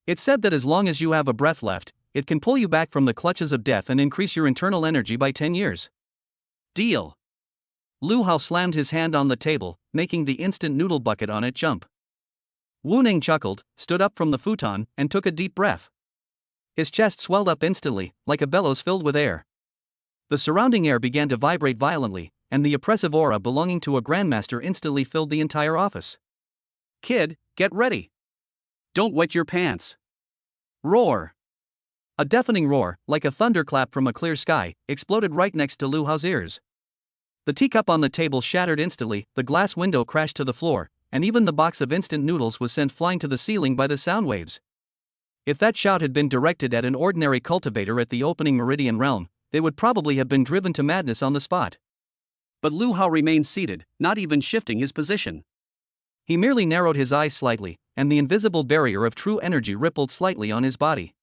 It's said that as long as you have a breath left, it can pull you back from the clutches of death and increase your internal energy by 10 years. Deal. Lu Hao slammed his hand on the table, making the instant noodle bucket on it jump. Wu Ning chuckled, stood up from the futon, and took a deep breath. His chest swelled up instantly, like a bellows filled with air. The surrounding air began to vibrate violently, and the oppressive aura belonging to a grandmaster instantly filled the entire office. Kid, get ready. Don't wet your pants. Roar. A deafening roar, like a thunderclap from a clear sky, exploded right next to Lu Hao's ears. The teacup on the table shattered instantly, the glass window crashed to the floor, and even the box of instant noodles was sent flying to the ceiling by the sound waves. If that shout had been directed at an ordinary cultivator at the opening Meridian realm, they would probably have been driven to madness on the spot. But Lu Hao remained seated, not even shifting his position. He merely narrowed his eyes slightly, and the invisible barrier of true energy rippled slightly on his body.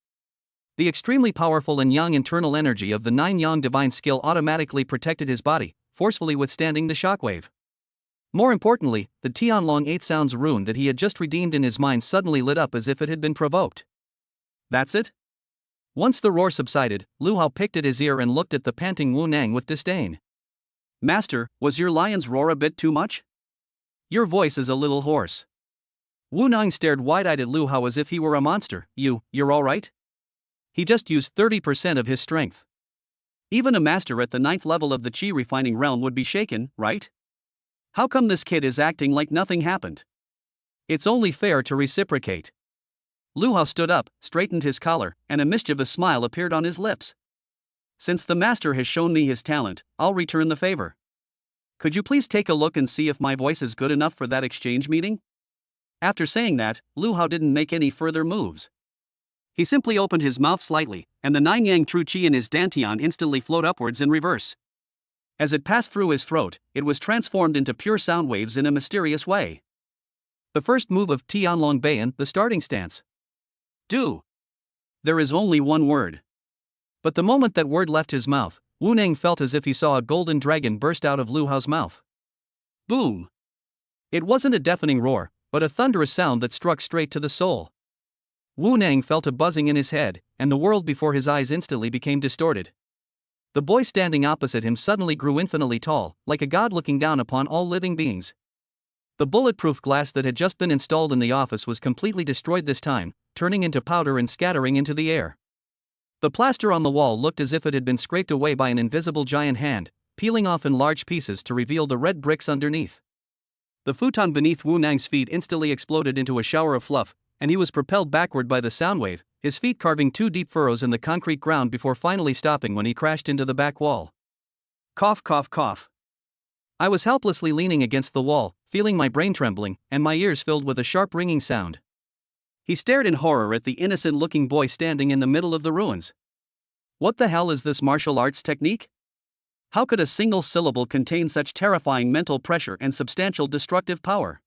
The extremely powerful and yang internal energy of the 9 yang divine skill automatically protected his body, forcefully withstanding the shockwave. More importantly, the Tianlong 8 sounds rune that he had just redeemed in his mind suddenly lit up as if it had been provoked. That's it? Once the roar subsided, Lu Hao picked at his ear and looked at the panting Wu Nang with disdain. Master, was your lion's roar a bit too much? Your voice is a little hoarse. Wu Nang stared wide-eyed at Lu Hao as if he were a monster. You're alright? He just used 30% of his strength. Even a master at the 9th level of the Qi refining realm would be shaken, right? How come this kid is acting like nothing happened? It's only fair to reciprocate. Lu Hao stood up, straightened his collar, and a mischievous smile appeared on his lips. Since the master has shown me his talent, I'll return the favor. Could you please take a look and see if my voice is good enough for that exchange meeting? After saying that, Lu Hao didn't make any further moves. He simply opened his mouth slightly, and the 9 yang true qi in his dantian instantly flowed upwards in reverse. As it passed through his throat, it was transformed into pure sound waves in a mysterious way. The first move of Tianlong Beian, the starting stance. Do. There is only one word. But the moment that word left his mouth, Wu Nang felt as if he saw a golden dragon burst out of Lu Hao's mouth. Boom! It wasn't a deafening roar, but a thunderous sound that struck straight to the soul. Wu Nang felt a buzzing in his head, and the world before his eyes instantly became distorted. The boy standing opposite him suddenly grew infinitely tall, like a god looking down upon all living beings. The bulletproof glass that had just been installed in the office was completely destroyed this time, turning into powder and scattering into the air. The plaster on the wall looked as if it had been scraped away by an invisible giant hand, peeling off in large pieces to reveal the red bricks underneath. The futon beneath Wu Nang's feet instantly exploded into a shower of fluff, and he was propelled backward by the sound wave, his feet carving 2 deep furrows in the concrete ground before finally stopping when he crashed into the back wall. Cough, cough, cough. I was helplessly leaning against the wall, feeling my brain trembling, and my ears filled with a sharp ringing sound. He stared in horror at the innocent-looking boy standing in the middle of the ruins. What the hell is this martial arts technique? How could a single syllable contain such terrifying mental pressure and substantial destructive power?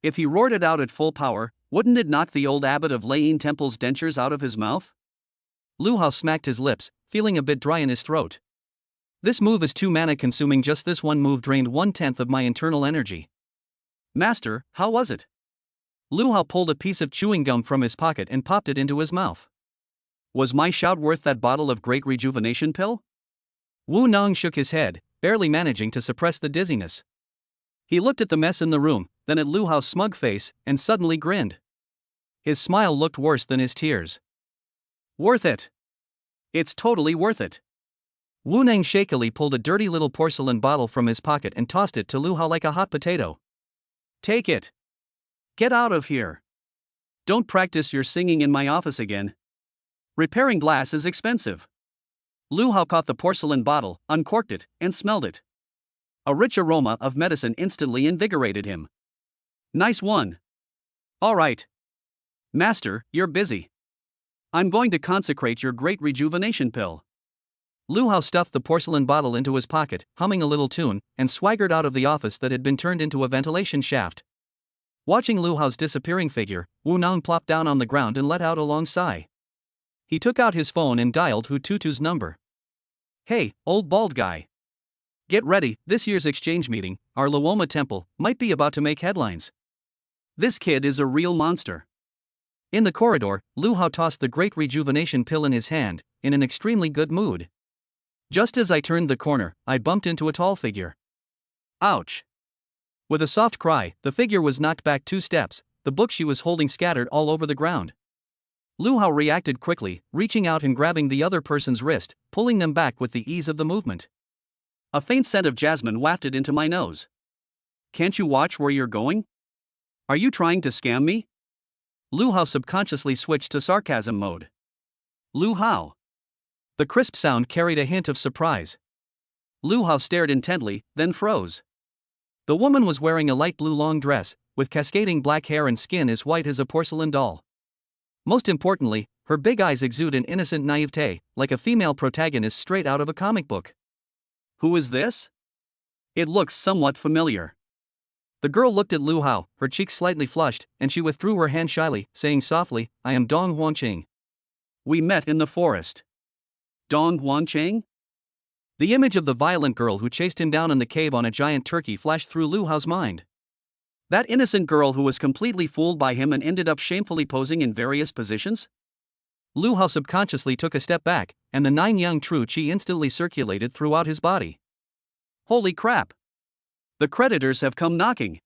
If he roared it out at full power, wouldn't it knock the old abbot of Laiyin Temple's dentures out of his mouth? Lu Hao smacked his lips, feeling a bit dry in his throat. This move is too mana-consuming. Just this one move drained 1/10 of my internal energy. Master, how was it? Lu Hao pulled a piece of chewing gum from his pocket and popped it into his mouth. Was my shout worth that bottle of Great Rejuvenation Pill? Wu Nang shook his head, barely managing to suppress the dizziness. He looked at the mess in the room, then at Lu Hao's smug face, and suddenly grinned. His smile looked worse than his tears. Worth it. It's totally worth it. Wu Nang shakily pulled a dirty little porcelain bottle from his pocket and tossed it to Lu Hao like a hot potato. Take it. Get out of here. Don't practice your singing in my office again. Repairing glass is expensive. Lu Hao caught the porcelain bottle, uncorked it, and smelled it. A rich aroma of medicine instantly invigorated him. Nice one. All right. Master, you're busy. I'm going to consecrate your Great Rejuvenation Pill. Lu Hao stuffed the porcelain bottle into his pocket, humming a little tune, and swaggered out of the office that had been turned into a ventilation shaft. Watching Lu Hao's disappearing figure, Wu Nang plopped down on the ground and let out a long sigh. He took out his phone and dialed Hu Tutu's number. "Hey, old bald guy. Get ready, this year's exchange meeting, our Luoma temple, might be about to make headlines. This kid is a real monster." In the corridor, Lu Hao tossed the great rejuvenation pill in his hand, in an extremely good mood. Just as I turned the corner, I bumped into a tall figure. Ouch! With a soft cry, the figure was knocked back 2 steps, the book she was holding scattered all over the ground. Lu Hao reacted quickly, reaching out and grabbing the other person's wrist, pulling them back with the ease of the movement. A faint scent of jasmine wafted into my nose. "Can't you watch where you're going? Are you trying to scam me?" Lu Hao subconsciously switched to sarcasm mode. "Lu Hao." The crisp sound carried a hint of surprise. Lu Hao stared intently, then froze. The woman was wearing a light blue long dress, with cascading black hair and skin as white as a porcelain doll. Most importantly, her big eyes exude an innocent naivete, like a female protagonist straight out of a comic book. "Who is this? It looks somewhat familiar." The girl looked at Lu Hao, her cheeks slightly flushed, and she withdrew her hand shyly, saying softly, "I am Dong Huanqing. We met in the forest." Dong Huanqing? The image of the violent girl who chased him down in the cave on a giant turkey flashed through Lu Hao's mind. That innocent girl who was completely fooled by him and ended up shamefully posing in various positions? Lu Hao subconsciously took a step back, and the 9 young true qi instantly circulated throughout his body. Holy crap! The creditors have come knocking.